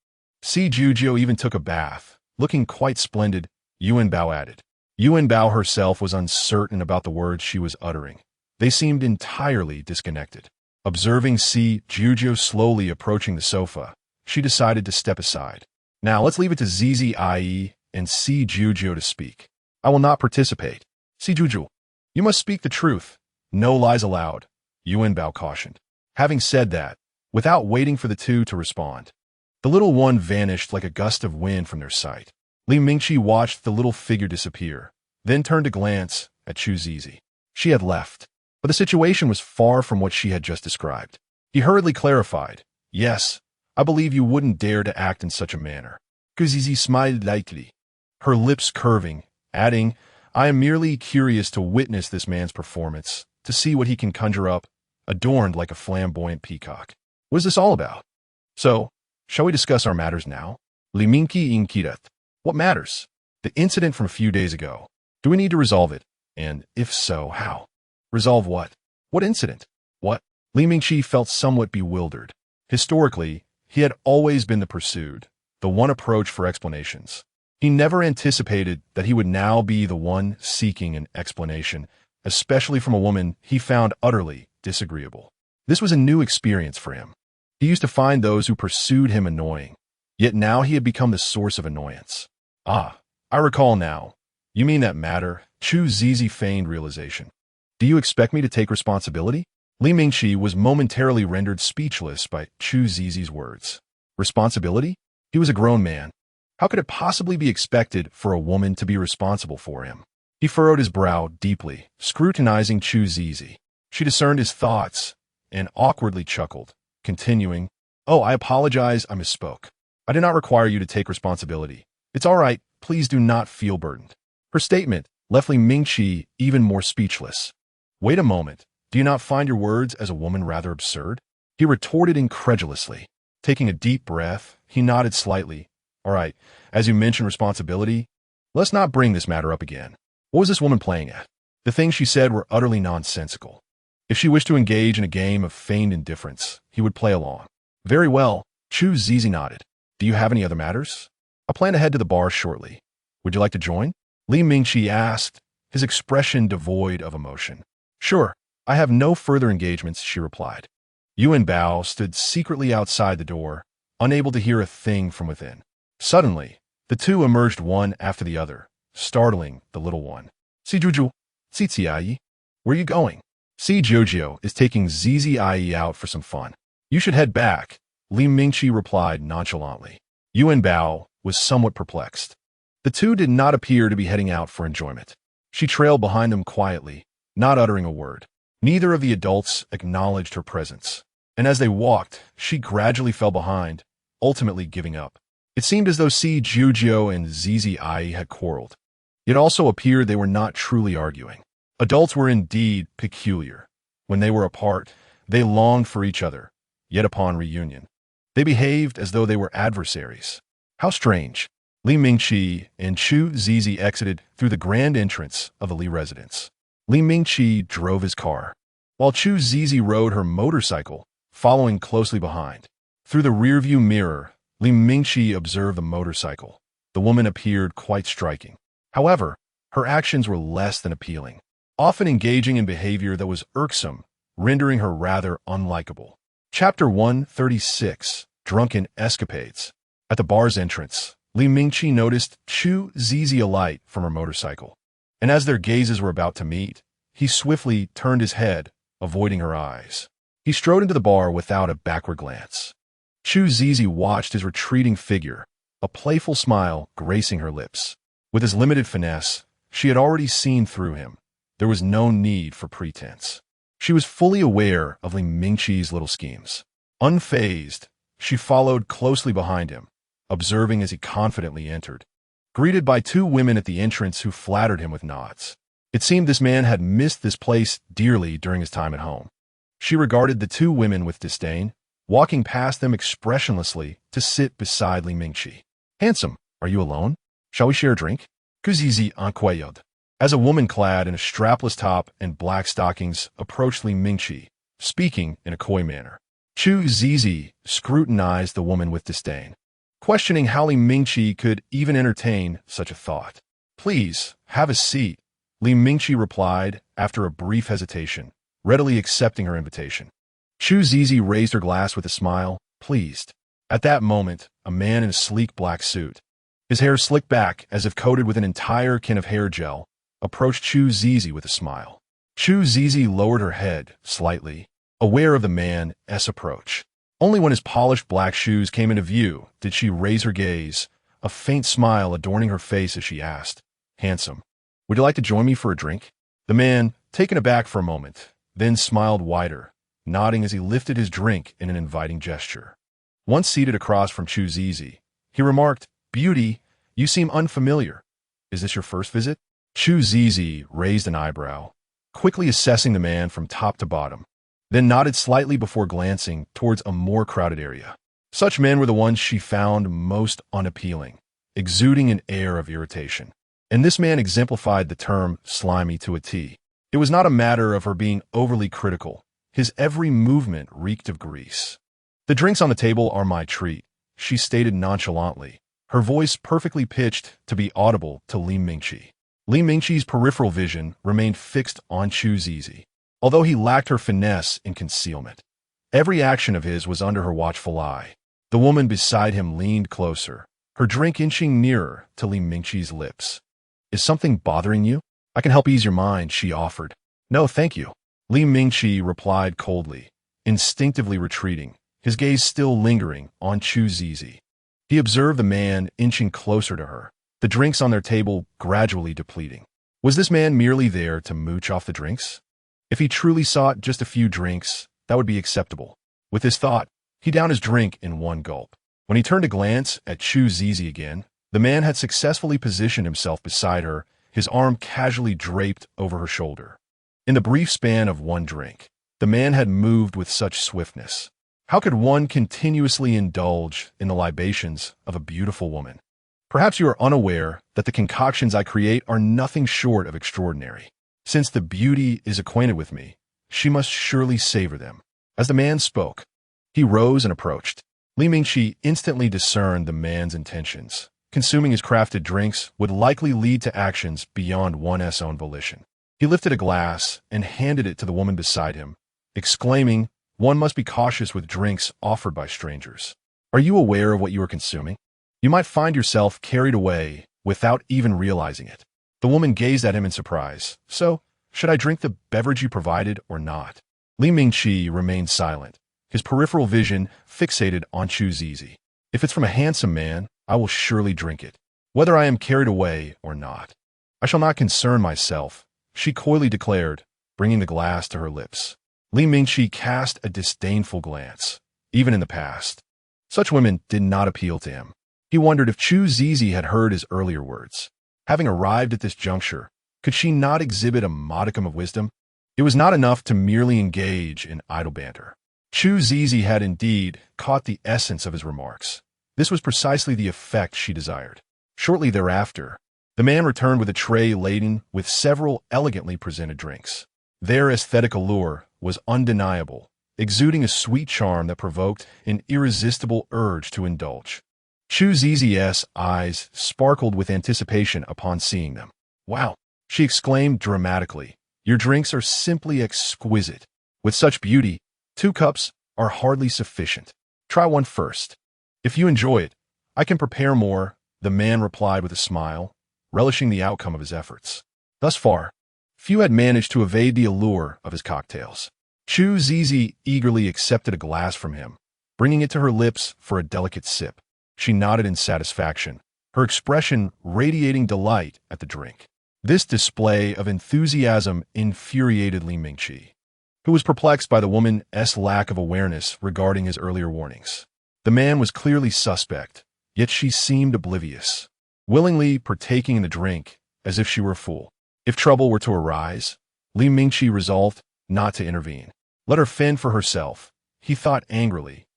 Xiao even took a bath, looking quite splendid, Yuanbao added. Yuanbao herself was uncertain about the words she was uttering. They seemed entirely disconnected. Observing Xiao slowly approaching the sofa, she decided to step aside. "Now let's leave it to Zzi and Xiao to speak. I will not participate." "Xiao, you must speak the truth. No lies allowed," Yuanbao cautioned. Having said that, without waiting for the two to respond, the little one vanished like a gust of wind from their sight. Li Mingqi watched the little figure disappear, then turned to glance at Chu Zizi. She had left, but the situation was far from what she had just described. He hurriedly clarified, "Yes, I believe you wouldn't dare to act in such a manner. Zizi smiled lightly, her lips curving, adding, I am merely curious to witness this man's performance, to see what he can conjure up, adorned like a flamboyant peacock. What is this all about? So, shall we discuss our matters now? Liminki inkirat. What matters? The incident from a few days ago. Do we need to resolve it? And if so, how? Resolve what? What incident? What? Li Mingqi felt somewhat bewildered. Historically, he had always been the pursued, the one approach for explanations. He never anticipated that he would now be the one seeking an explanation, especially from a woman he found utterly disagreeable. This was a new experience for him. He used to find those who pursued him annoying, yet now he had become the source of annoyance. Ah, I recall now. You mean that matter? Chu Zizi feigned realization. Do you expect me to take responsibility? Li Mingqi was momentarily rendered speechless by Chu Zizi's words. Responsibility? He was a grown man. How could it possibly be expected for a woman to be responsible for him? He furrowed his brow deeply, scrutinizing Chu Zizi. She discerned his thoughts and awkwardly chuckled, continuing, Oh, I apologize, I misspoke. I did not require you to take responsibility. It's all right, please do not feel burdened. Her statement left Li Mingqi even more speechless. Wait a moment, do you not find your words as a woman rather absurd? He retorted incredulously. Taking a deep breath, he nodded slightly. All right, as you mentioned responsibility, let's not bring this matter up again. What was this woman playing at? The things she said were utterly nonsensical. If she wished to engage in a game of feigned indifference, he would play along. Very well, Chu Zizi nodded. Do you have any other matters? I plan to head to the bar shortly. Would you like to join? Li Mingqi asked, his expression devoid of emotion. Sure, I have no further engagements, she replied. Yuanbao stood secretly outside the door, unable to hear a thing from within. Suddenly, the two emerged one after the other, startling the little one. Si Juju, Si Tsiai, where are you going? Si Jojo is taking Zizi out for some fun. You should head back, Li Mingqi replied nonchalantly. Yuanbao was somewhat perplexed. The two did not appear to be heading out for enjoyment. She trailed behind them quietly, not uttering a word. Neither of the adults acknowledged her presence, and as they walked, she gradually fell behind, ultimately giving up. It seemed as though Si Jujio and Zizi had quarreled. It also appeared they were not truly arguing. Adults were indeed peculiar. When they were apart, they longed for each other, yet upon reunion, they behaved as though they were adversaries. How strange. Li Mingqi and Chu Zizi exited through the grand entrance of the Li residence. Li Mingqi drove his car, while Chu Zizi rode her motorcycle, following closely behind. Through the rearview mirror, Li Mingqi observed the motorcycle. The woman appeared quite striking. However, her actions were less than appealing, often engaging in behavior that was irksome, rendering her rather unlikable. Chapter 136, Drunken Escapades. At the bar's entrance, Li Mingqi noticed Chu Zizi alight from her motorcycle, and as their gazes were about to meet, he swiftly turned his head, avoiding her eyes. He strode into the bar without a backward glance. Chu Zizi watched his retreating figure, a playful smile gracing her lips. With his limited finesse, she had already seen through him. There was no need for pretense. She was fully aware of Li Mingqi's little schemes. Unfazed, she followed closely behind him, observing as he confidently entered. Greeted by two women at the entrance who flattered him with nods. It seemed this man had missed this place dearly during his time at home. She regarded the two women with disdain, walking past them expressionlessly to sit beside Li Mingqi. Handsome, are you alone? Shall we share a drink? Kuzizi enquayod. As a woman clad in a strapless top and black stockings approached Li Mingqi, speaking in a coy manner. Chu Zizi scrutinized the woman with disdain, questioning how Li Mingqi could even entertain such a thought. Please, have a seat, Li Mingqi replied after a brief hesitation, readily accepting her invitation. Chu Zizi raised her glass with a smile, pleased. At that moment, a man in a sleek black suit, his hair slicked back as if coated with an entire can of hair gel, approached Chu Zizi with a smile. Chu Zizi lowered her head slightly, aware of the man's approach. Only when his polished black shoes came into view did she raise her gaze, a faint smile adorning her face as she asked, Handsome, would you like to join me for a drink? The man, taken aback for a moment, then smiled wider, nodding as he lifted his drink in an inviting gesture. Once seated across from Chu Zizi, he remarked, Beauty, you seem unfamiliar. Is this your first visit? Xiao raised an eyebrow, quickly assessing the man from top to bottom, then nodded slightly before glancing towards a more crowded area. Such men were the ones she found most unappealing, exuding an air of irritation. And this man exemplified the term slimy to a T. It was not a matter of her being overly critical. His every movement reeked of grease. The drinks on the table are my treat, she stated nonchalantly, her voice perfectly pitched to be audible to Li Mingqi. Li Mingqi's peripheral vision remained fixed on Xiao, although he lacked her finesse in concealment. Every action of his was under her watchful eye. The woman beside him leaned closer, her drink inching nearer to Li Mingqi's lips. Is something bothering you? I can help ease your mind, she offered. No, thank you. Li Mingqi replied coldly, instinctively retreating, his gaze still lingering on Xiao. He observed the man inching closer to her, the drinks on their table gradually depleting. Was this man merely there to mooch off the drinks? If he truly sought just a few drinks, that would be acceptable. With this thought, he downed his drink in one gulp. When he turned to glance at Xiao again, the man had successfully positioned himself beside her, his arm casually draped over her shoulder. In the brief span of one drink, the man had moved with such swiftness. How could one continuously indulge in the libations of a beautiful woman? Perhaps you are unaware that the concoctions I create are nothing short of extraordinary. Since the beauty is acquainted with me, she must surely savor them. As the man spoke, he rose and approached. Li Mingqi instantly discerned the man's intentions. Consuming his crafted drinks would likely lead to actions beyond one's own volition. He lifted a glass and handed it to the woman beside him, exclaiming, "One must be cautious with drinks offered by strangers. Are you aware of what you are consuming? You might find yourself carried away without even realizing it." The woman gazed at him in surprise. So, should I drink the beverage you provided or not? Li Mingqi remained silent, his peripheral vision fixated on Xiao. If it's from a handsome man, I will surely drink it, whether I am carried away or not. I shall not concern myself, she coyly declared, bringing the glass to her lips. Li Mingqi cast a disdainful glance. Even in the past, such women did not appeal to him. He wondered if Xiao had heard his earlier words. Having arrived at this juncture, could she not exhibit a modicum of wisdom? It was not enough to merely engage in idle banter. Xiao had indeed caught the essence of his remarks. This was precisely the effect she desired. Shortly thereafter, the man returned with a tray laden with several elegantly presented drinks. Their aesthetic allure was undeniable, exuding a sweet charm that provoked an irresistible urge to indulge. Xiao's eyes sparkled with anticipation upon seeing them. "Wow," she exclaimed dramatically, "your drinks are simply exquisite. With such beauty, 2 cups are hardly sufficient. Try one first. If you enjoy it, I can prepare more," the man replied with a smile, relishing the outcome of his efforts. Thus far, few had managed to evade the allure of his cocktails. Xiao eagerly accepted a glass from him, bringing it to her lips for a delicate sip. She nodded in satisfaction, her expression radiating delight at the drink. This display of enthusiasm infuriated Li Mingqi, who was perplexed by the woman's lack of awareness regarding his earlier warnings. The man was clearly suspect, yet she seemed oblivious, willingly partaking in the drink as if she were a fool. If trouble were to arise, Li Mingqi resolved not to intervene. Let her fend for herself, he thought angrily,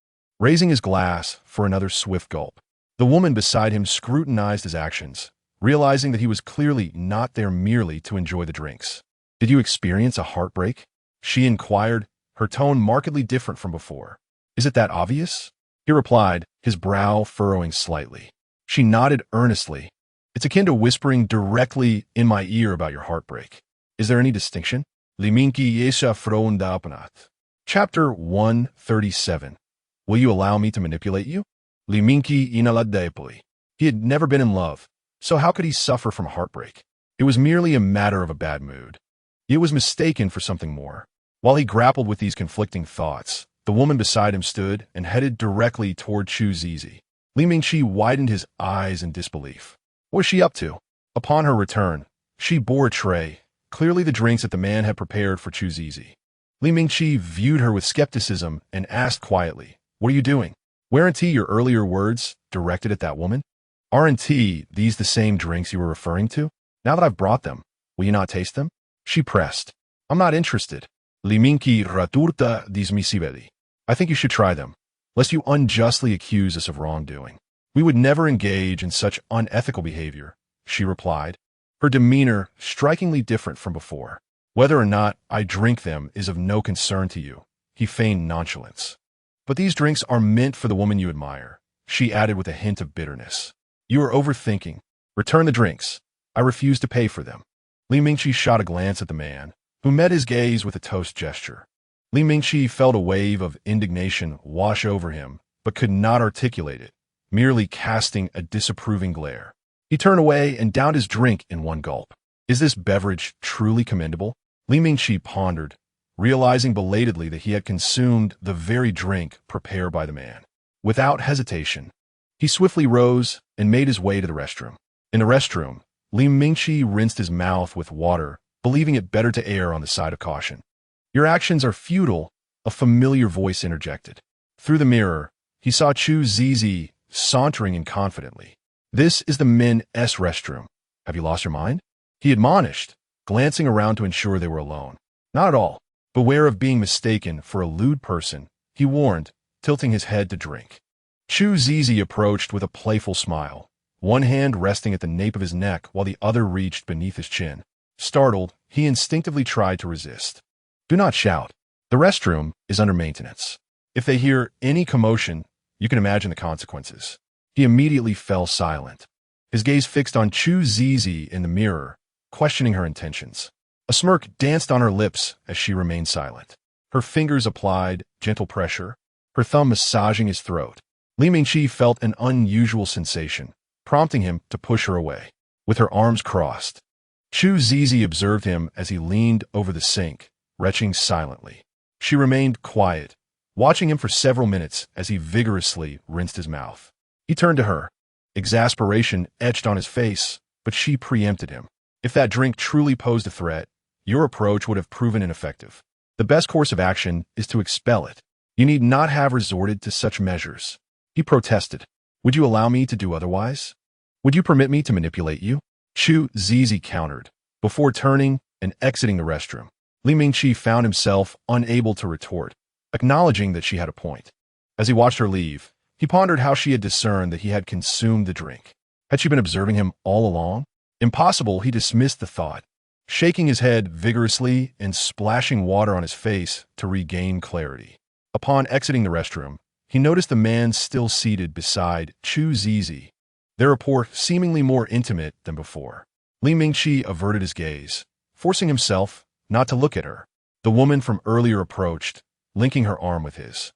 raising his glass for another swift gulp. The woman beside him scrutinized his actions, realizing that he was clearly not there merely to enjoy the drinks. "Did you experience a heartbreak?" she inquired, her tone markedly different from before. "Is it that obvious?" He replied, his brow furrowing slightly. She nodded earnestly. "It's akin to whispering directly in my ear about your heartbreak. Is there any distinction?" Li Mingqi yesha froen dapanat. Chapter 137. Will you allow me to manipulate you? Li Mingqi inaladepoli. He had never been in love, so how could he suffer from heartbreak? It was merely a matter of a bad mood. It was mistaken for something more. While he grappled with these conflicting thoughts, the woman beside him stood and headed directly toward Xiao. Li Mingqi widened his eyes in disbelief. What was she up to? Upon her return, she bore a tray, clearly the drinks that the man had prepared for Xiao. Li Mingqi viewed her with skepticism and asked quietly, "What are you doing?" Weren't your earlier words directed at that woman? Aren't these the same drinks you were referring to? Now that I've brought them, will you not taste them? She pressed. I'm not interested. Liminki raturta dismissibeli. I think you should try them, lest you unjustly accuse us of wrongdoing. We would never engage in such unethical behavior, she replied, her demeanor strikingly different from before. Whether or not I drink them is of no concern to you, he feigned nonchalance. But these drinks are meant for the woman you admire, she added with a hint of bitterness. You are overthinking. Return the drinks. I refuse to pay for them. Li Mingqi shot a glance at the man, who met his gaze with a toast gesture. Li Mingqi felt a wave of indignation wash over him, but could not articulate it, merely casting a disapproving glare. He turned away and downed his drink in one gulp. Is this beverage truly commendable? Li Mingqi pondered, realizing belatedly that he had consumed the very drink prepared by the man. Without hesitation, he swiftly rose and made his way to the restroom. In the restroom, Li Mingqi rinsed his mouth with water, believing it better to err on the side of caution. Your actions are futile, a familiar voice interjected. Through the mirror, he saw Chu Zizi sauntering in confidently. This is the men's restroom. Have you lost your mind? He admonished, glancing around to ensure they were alone. Not at all. Beware of being mistaken for a lewd person, he warned, tilting his head to drink. Chu Zizi approached with a playful smile, one hand resting at the nape of his neck while the other reached beneath his chin. Startled, he instinctively tried to resist. Do not shout. The restroom is under maintenance. If they hear any commotion, you can imagine the consequences. He immediately fell silent, his gaze fixed on Chu Zizi in the mirror, questioning her intentions. A smirk danced on her lips as she remained silent. Her fingers applied gentle pressure, her thumb massaging his throat. Li Mingqi felt an unusual sensation, prompting him to push her away. With her arms crossed, Chu Zizi observed him as he leaned over the sink, retching silently. She remained quiet, watching him for several minutes as he vigorously rinsed his mouth. He turned to her. Exasperation etched on his face, but she preempted him. If that drink truly posed a threat, your approach would have proven ineffective. The best course of action is to expel it. You need not have resorted to such measures. He protested. Would you allow me to do otherwise? Would you permit me to manipulate you? Chu Zizi countered, before turning and exiting the restroom. Li Mingqi found himself unable to retort, acknowledging that she had a point. As he watched her leave, he pondered how she had discerned that he had consumed the drink. Had she been observing him all along? Impossible, he dismissed the thought, shaking his head vigorously and splashing water on his face to regain clarity. Upon exiting the restroom, he noticed the man still seated beside Chu Zizi, their rapport seemingly more intimate than before. Li Mingqi averted his gaze, forcing himself not to look at her. The woman from earlier approached, linking her arm with his.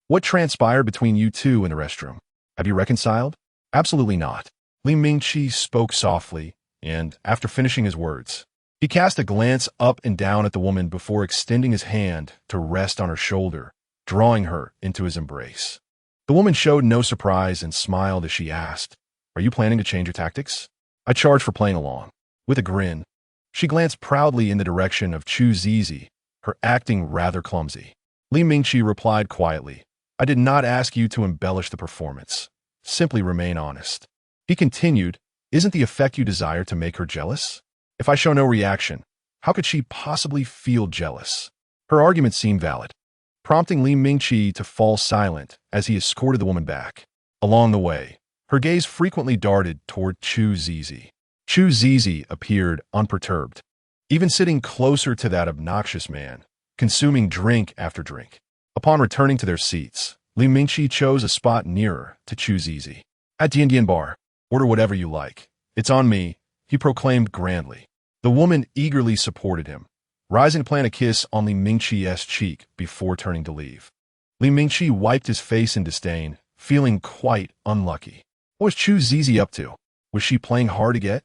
What transpired between you two in the restroom? Have you reconciled? Absolutely not. Li Mingqi spoke softly, and, after finishing his words, he cast a glance up and down at the woman before extending his hand to rest on her shoulder, drawing her into his embrace. The woman showed no surprise and smiled as she asked, Are you planning to change your tactics? I charge for playing along. With a grin, she glanced proudly in the direction of Chu Zizi, her acting rather clumsy. Li Mingqi replied quietly, I did not ask you to embellish the performance. Simply remain honest. He continued, Isn't the effect you desire to make her jealous? If I show no reaction, how could she possibly feel jealous? Her argument seemed valid, prompting Li Mingqi to fall silent as he escorted the woman back. Along the way, her gaze frequently darted toward Chu Zizi. Chu Zizi appeared unperturbed, even sitting closer to that obnoxious man, consuming drink after drink. Upon returning to their seats, Li Mingqi chose a spot nearer to Chu Zizi. At Tianchen Bar, order whatever you like. It's on me, he proclaimed grandly. The woman eagerly supported him, rising to plant a kiss on Li Mingqi's cheek before turning to leave. Li Mingqi wiped his face in disdain, feeling quite unlucky. What was Chu Zizi up to? Was she playing hard to get?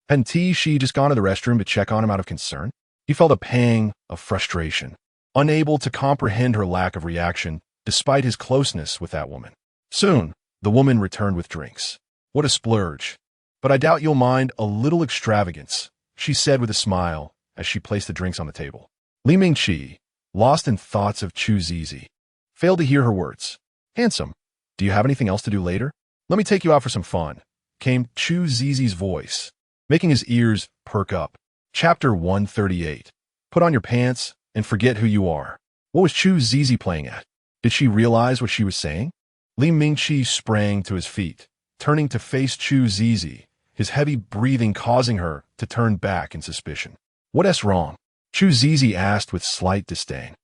Hadn't she just gone to the restroom to check on him out of concern? He felt a pang of frustration, unable to comprehend her lack of reaction despite his closeness with that woman. Soon, the woman returned with drinks. What a splurge. But I doubt you'll mind a little extravagance, she said with a smile as she placed the drinks on the table. Li Mingqi, lost in thoughts of Chu Zizi, failed to hear her words. Handsome, do you have anything else to do later? Let me take you out for some fun. came Chu Zizi's voice, making his ears perk up. Chapter 138. Put on your pants and forget who you are. What was Chu Zizi playing at? Did she realize what she was saying? Li Mingqi sprang to his feet, turning to face Chu Zizi, his heavy breathing causing her to turn back in suspicion. What's wrong? Chu Zizi asked with slight disdain.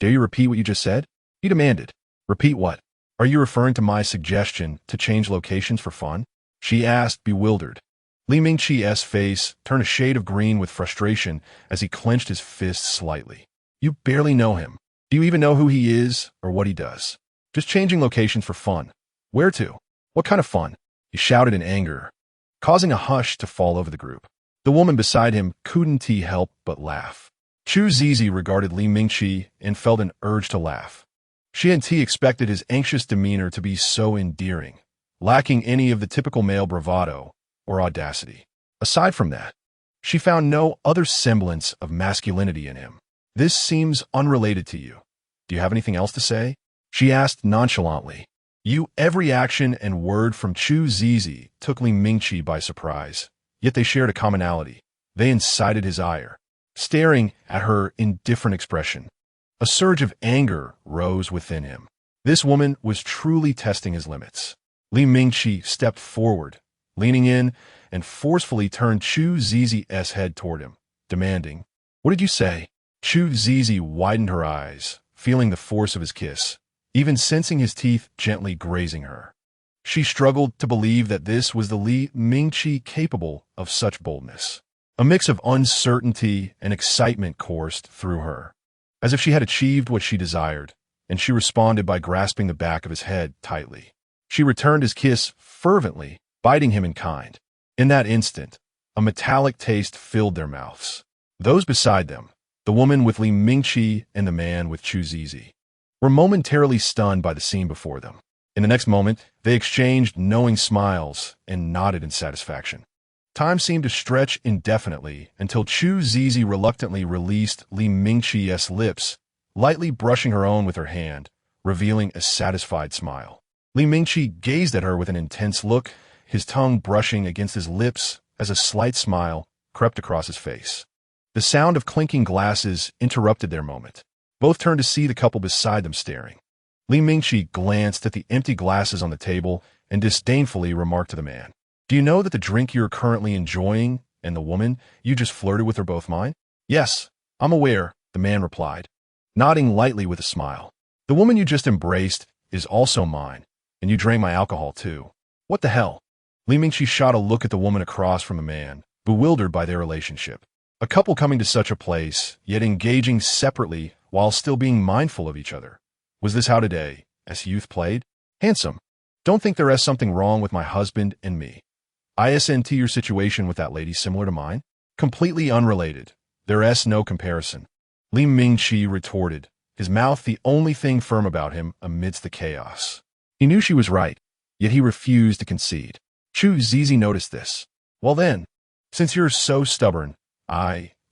Dare you repeat what you just said? He demanded. Repeat what? Are you referring to my suggestion to change locations for fun? She asked, bewildered. Li Mingqi's face turned a shade of green with frustration as he clenched his fists slightly. You barely know him. Do you even know who he is or what he does? Just changing locations for fun. Where to? What kind of fun? He shouted in anger, causing a hush to fall over the group. The woman beside him couldn't help but laugh. Chu Zizi regarded Li Mingqi and felt an urge to laugh. She and T expected his anxious demeanor to be so endearing, lacking any of the typical male bravado or audacity. Aside from that, she found no other semblance of masculinity in him. This seems unrelated to you. Do you have anything else to say? She asked nonchalantly. Every action and word from Chu Zizi took Li Mingqi by surprise, yet they shared a commonality. They incited his ire. Staring at her indifferent expression, a surge of anger rose within him. This woman was truly testing his limits. Li Mingqi stepped forward, leaning in, and forcefully turned Chu Zizi's head toward him, demanding, What did you say? Chu Zizi widened her eyes, feeling the force of his kiss, even sensing his teeth gently grazing her. She struggled to believe that this was the Li Mingqi capable of such boldness. A mix of uncertainty and excitement coursed through her, as if she had achieved what she desired, and she responded by grasping the back of his head tightly. She returned his kiss fervently, biting him in kind. In that instant, a metallic taste filled their mouths. Those beside them, the woman with Li Mingqi and the man with Chu Zizi, were momentarily stunned by the scene before them. In the next moment, they exchanged knowing smiles and nodded in satisfaction. Time seemed to stretch indefinitely until Chu Zizi reluctantly released Li Mingqi's lips, lightly brushing her own with her hand, revealing a satisfied smile. Li Mingqi gazed at her with an intense look, his tongue brushing against his lips as a slight smile crept across his face. The sound of clinking glasses interrupted their moment. Both turned to see the couple beside them staring. Li Mingqi glanced at the empty glasses on the table and disdainfully remarked to the man, Do you know that the drink you're currently enjoying and the woman you just flirted with are both mine? Yes, I'm aware, the man replied, nodding lightly with a smile. The woman you just embraced is also mine, and you drank my alcohol too. What the hell? Li Mingqi shot a look at the woman across from the man, bewildered by their relationship. A couple coming to such a place, yet engaging separately while still being mindful of each other. Was this how today, as youth played? Handsome. Don't think there is something wrong with my husband and me. ISNT your situation with that lady similar to mine? Completely unrelated. There's no comparison. Li Mingqi retorted, his mouth the only thing firm about him amidst the chaos. He knew she was right, yet he refused to concede. Chu Zizi noticed this. Well then, since you're so stubborn,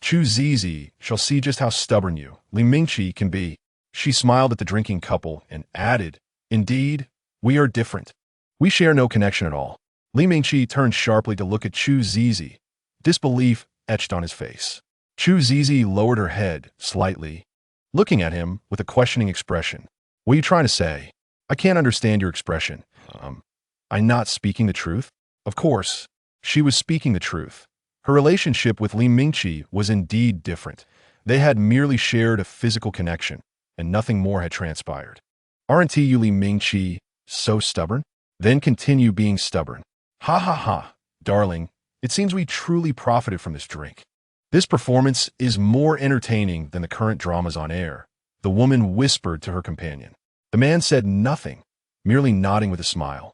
Chu Zizi, shall see just how stubborn you, Li Mingqi, can be. She smiled at the drinking couple and added, Indeed, we are different. We share no connection at all. Li Mingqi turned sharply to look at Chu Zizi, disbelief etched on his face. Chu Zizi lowered her head slightly, looking at him with a questioning expression. What are you trying to say? I can't understand your expression. I'm not speaking the truth? Of course, she was speaking the truth. Her relationship with Li Mingqi was indeed different. They had merely shared a physical connection, and nothing more had transpired. Aren't you, Li Mingqi, so stubborn? Then continue being stubborn. Ha ha ha, darling, it seems we truly profited from this drink. This performance is more entertaining than the current dramas on air, the woman whispered to her companion. The man said nothing, merely nodding with a smile.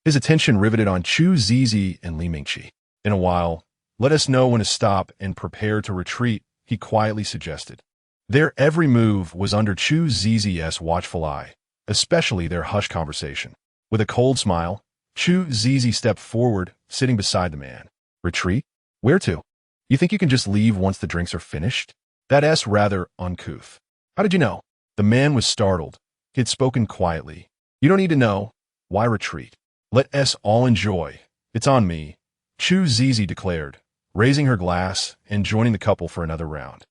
His attention riveted on Chu Zizi and Li Mingqi. In a while, let us know when to stop and prepare to retreat, he quietly suggested. Their every move was under Chu Zizi's watchful eye, especially their hushed conversation. With a cold smile, Chu Zizi stepped forward, sitting beside the man. Retreat? Where to? You think you can just leave once the drinks are finished? That's rather uncouth. How did you know? The man was startled. He had spoken quietly. You don't need to know. Why retreat? Let us all enjoy, It's on me, Chu-Zizi declared, raising her glass and joining the couple for another round.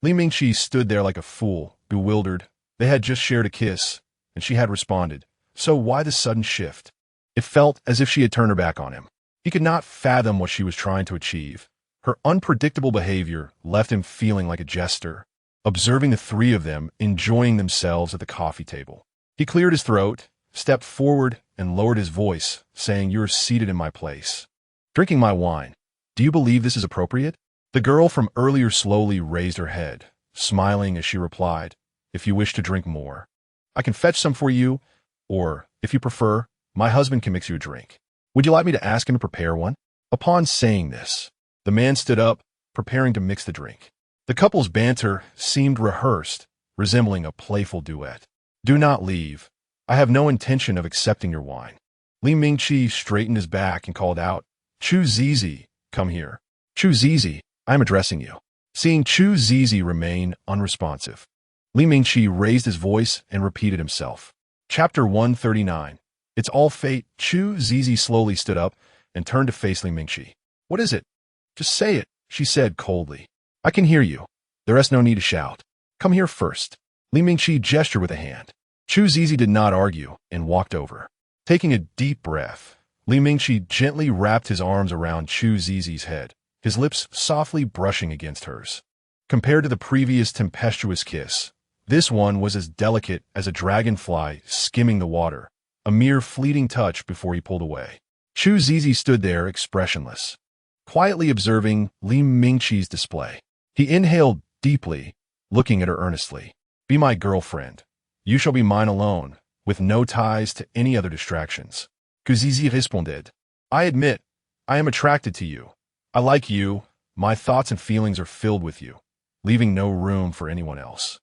Li Mingqi stood there like a fool, bewildered. They had just shared a kiss, and she had responded. So why the sudden shift? It felt as if she had turned her back on him. He could not fathom what she was trying to achieve. Her unpredictable behavior left him feeling like a jester, observing the three of them enjoying themselves at the coffee table. He cleared his throat, stepped forward, and lowered his voice, saying, "You're seated in my place, drinking my wine. Do you believe this is appropriate?" The girl from earlier slowly raised her head, smiling as she replied, "If you wish to drink more, I can fetch some for you, or, if you prefer, my husband can mix you a drink. Would you like me to ask him to prepare one?" Upon saying this, the man stood up, preparing to mix the drink. The couple's banter seemed rehearsed, resembling a playful duet. "Do not leave. I have no intention of accepting your wine." Li Mingqi straightened his back and called out, "Chu-Zizi, come here." "Chu-Zizi, I am addressing you." Seeing Chu-Zizi remain unresponsive, Li Mingqi raised his voice and repeated himself. Chapter 139. It's all fate. Chu-Zizi slowly stood up and turned to face Li Mingqi. "What is it? Just say it," she said coldly. "I can hear you. There is no need to shout. Come here first." Li Mingqi gestured with a hand. Chu-Zizi did not argue and walked over. Taking a deep breath, Li Mingqi gently wrapped his arms around Chu-Zizi's head, his lips softly brushing against hers. Compared to the previous tempestuous kiss, this one was as delicate as a dragonfly skimming the water, a mere fleeting touch before he pulled away. Chu-Zizi stood there expressionless, quietly observing Li Mingqi's display. He inhaled deeply, looking at her earnestly. "Be my girlfriend. You shall be mine alone, with no ties to any other distractions." Chu-Zizi responded. "I admit, I am attracted to you. I like you. My thoughts and feelings are filled with you, leaving no room for anyone else."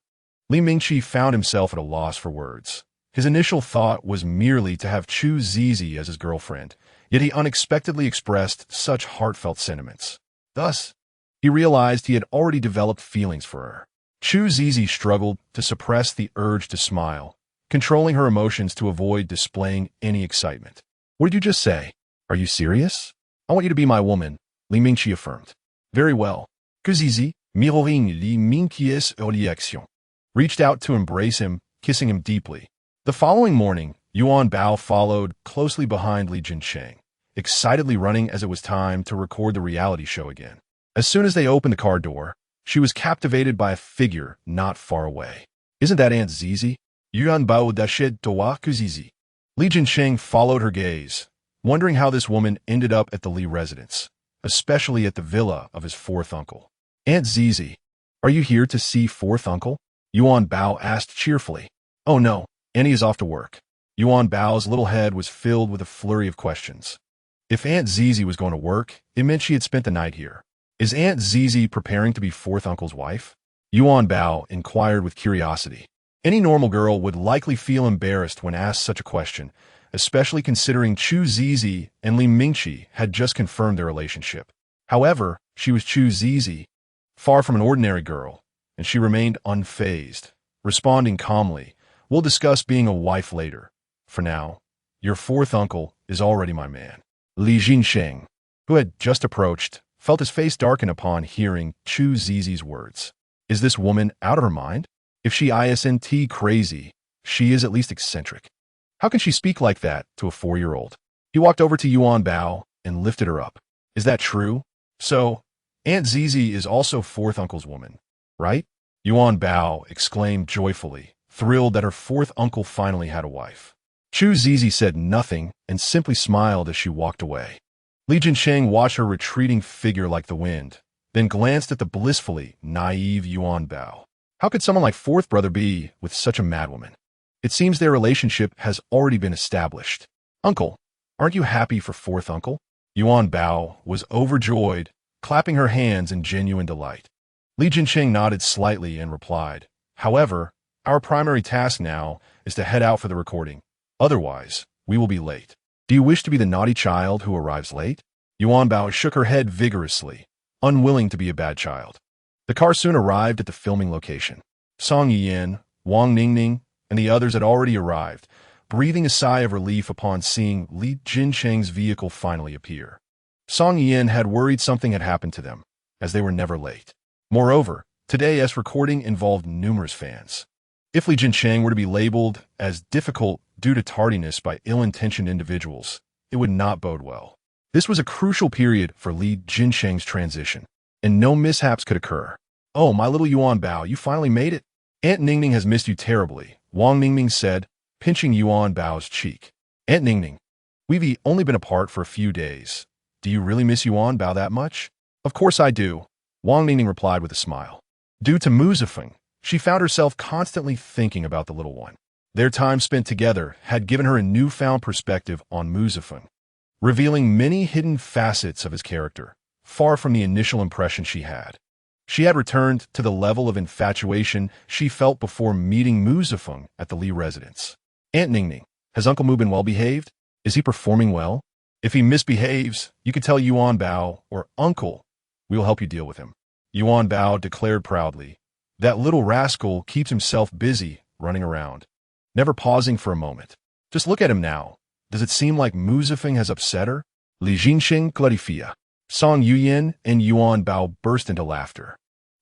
Li Mingqi found himself at a loss for words. His initial thought was merely to have Chu-Zizi as his girlfriend, yet he unexpectedly expressed such heartfelt sentiments. Thus, he realized he had already developed feelings for her. Chu-Zizi struggled to suppress the urge to smile, controlling her emotions to avoid displaying any excitement. "What did you just say? Are you serious?" "I want you to be my woman," Li Mingqi affirmed. "Very well." Chu-Zizi, mirroring Li Mingqi's reaction, reached out to embrace him, kissing him deeply. The following morning, Yuanbao followed closely behind Li Jinsheng, excitedly running as it was time to record the reality show again. As soon as they opened the car door, she was captivated by a figure not far away. "Isn't that Aunt Zizi?" Yuanbao dashed towa Chu-Zizi. Li Jinsheng followed her gaze, wondering how this woman ended up at the Li residence, especially at the villa of his fourth uncle. "Aunt Zizi, are you here to see fourth uncle?" Yuanbao asked cheerfully. "Oh no, Annie is off to work." Yuanbao's little head was filled with a flurry of questions. If Aunt Zizi was going to work, it meant she had spent the night here. Is Aunt Zizi preparing to be fourth uncle's wife? Yuanbao inquired with curiosity. Any normal girl would likely feel embarrassed when asked such a question, especially considering Chu-Zizi and Li Mingqi had just confirmed their relationship. However, she was Chu-Zizi, far from an ordinary girl, and she remained unfazed, responding calmly, "We'll discuss being a wife later. For now, your fourth uncle is already my man." Li Jinsheng, who had just approached, felt his face darken upon hearing Chu-Zizi's words. Is this woman out of her mind? If she isn't crazy, she is at least eccentric. How can she speak like that to a 4-year-old? He walked over to Yuanbao and lifted her up. Is that true? So, Aunt Zizi is also fourth uncle's woman, right? Yuanbao exclaimed joyfully, thrilled that her fourth uncle finally had a wife. Chu-Zizi said nothing and simply smiled as she walked away. Li Jinsheng watched her retreating figure like the wind, then glanced at the blissfully naive Yuanbao. How could someone like fourth brother be with such a madwoman? It seems their relationship has already been established. "Uncle, aren't you happy for fourth uncle?" Yuanbao was overjoyed, clapping her hands in genuine delight. Li Jinsheng nodded slightly and replied, "However, our primary task now is to head out for the recording. Otherwise, we will be late. Do you wish to be the naughty child who arrives late?" Yuanbao shook her head vigorously, unwilling to be a bad child. The car soon arrived at the filming location. Song Yiyan, Wang Ningning, and the others had already arrived, breathing a sigh of relief upon seeing Li Jincheng's vehicle finally appear. Song Yin had worried something had happened to them, as they were never late. Moreover, today's recording involved numerous fans. If Li Jincheng were to be labeled as difficult due to tardiness by ill-intentioned individuals, it would not bode well. This was a crucial period for Li Jincheng's transition, and no mishaps could occur. "Oh, my little Yuanbao, you finally made it. Aunt Ningning has missed you terribly," Wang Ningming said, pinching Yuanbao's cheek. "Aunt Ningning, we've only been apart for a few days. Do you really miss Yuanbao that much?" "Of course I do," Wang Ningning replied with a smile. Due to musifeng, she found herself constantly thinking about the little one. Their time spent together had given her a newfound perspective on musifeng, revealing many hidden facets of his character, far from the initial impression she had. She had returned to the level of infatuation she felt before meeting musifeng at the Li residence. "Aunt Ningning, has Uncle Mu been well behaved? Is he performing well? If he misbehaves, you could tell Yuanbao or Uncle. We will help you deal with him." Yuanbao declared proudly. "That little rascal keeps himself busy running around, never pausing for a moment. Just look at him now. Does it seem like musifeng has upset her?" Li Jincheng clarifica. Song Yuyin and Yuanbao burst into laughter.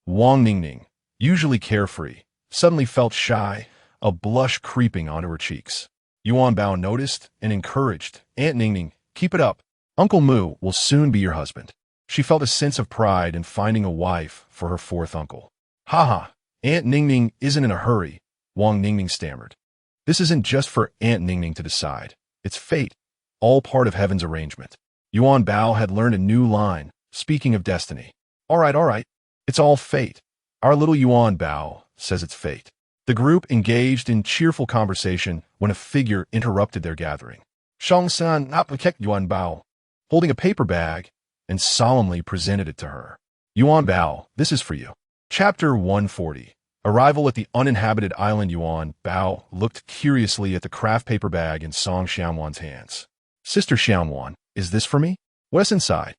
Wang Ningning, usually carefree, suddenly felt shy, a blush creeping onto her cheeks. Yuanbao noticed and encouraged. "Aunt Ningning, keep it up. Uncle Mu will soon be your husband." She felt a sense of pride in finding a wife for her fourth uncle. "Haha, Aunt Ningning isn't in a hurry," Wang Ningming stammered. "This isn't just for Aunt Ningning to decide. It's fate, all part of heaven's arrangement." Yuanbao had learned a new line, speaking of destiny. All right. It's all fate. Our little Yuanbao says it's fate." The group engaged in cheerful conversation when a figure interrupted their gathering. Shangsan appliqued Yuanbao, holding a paper bag, and solemnly presented it to her. "Yuanbao, this is for you." Chapter 140. Arrival at the uninhabited island. Yuanbao looked curiously at the craft paper bag in Song Xianwan's hands. "Sister Xianwan, is this for me? What's inside?"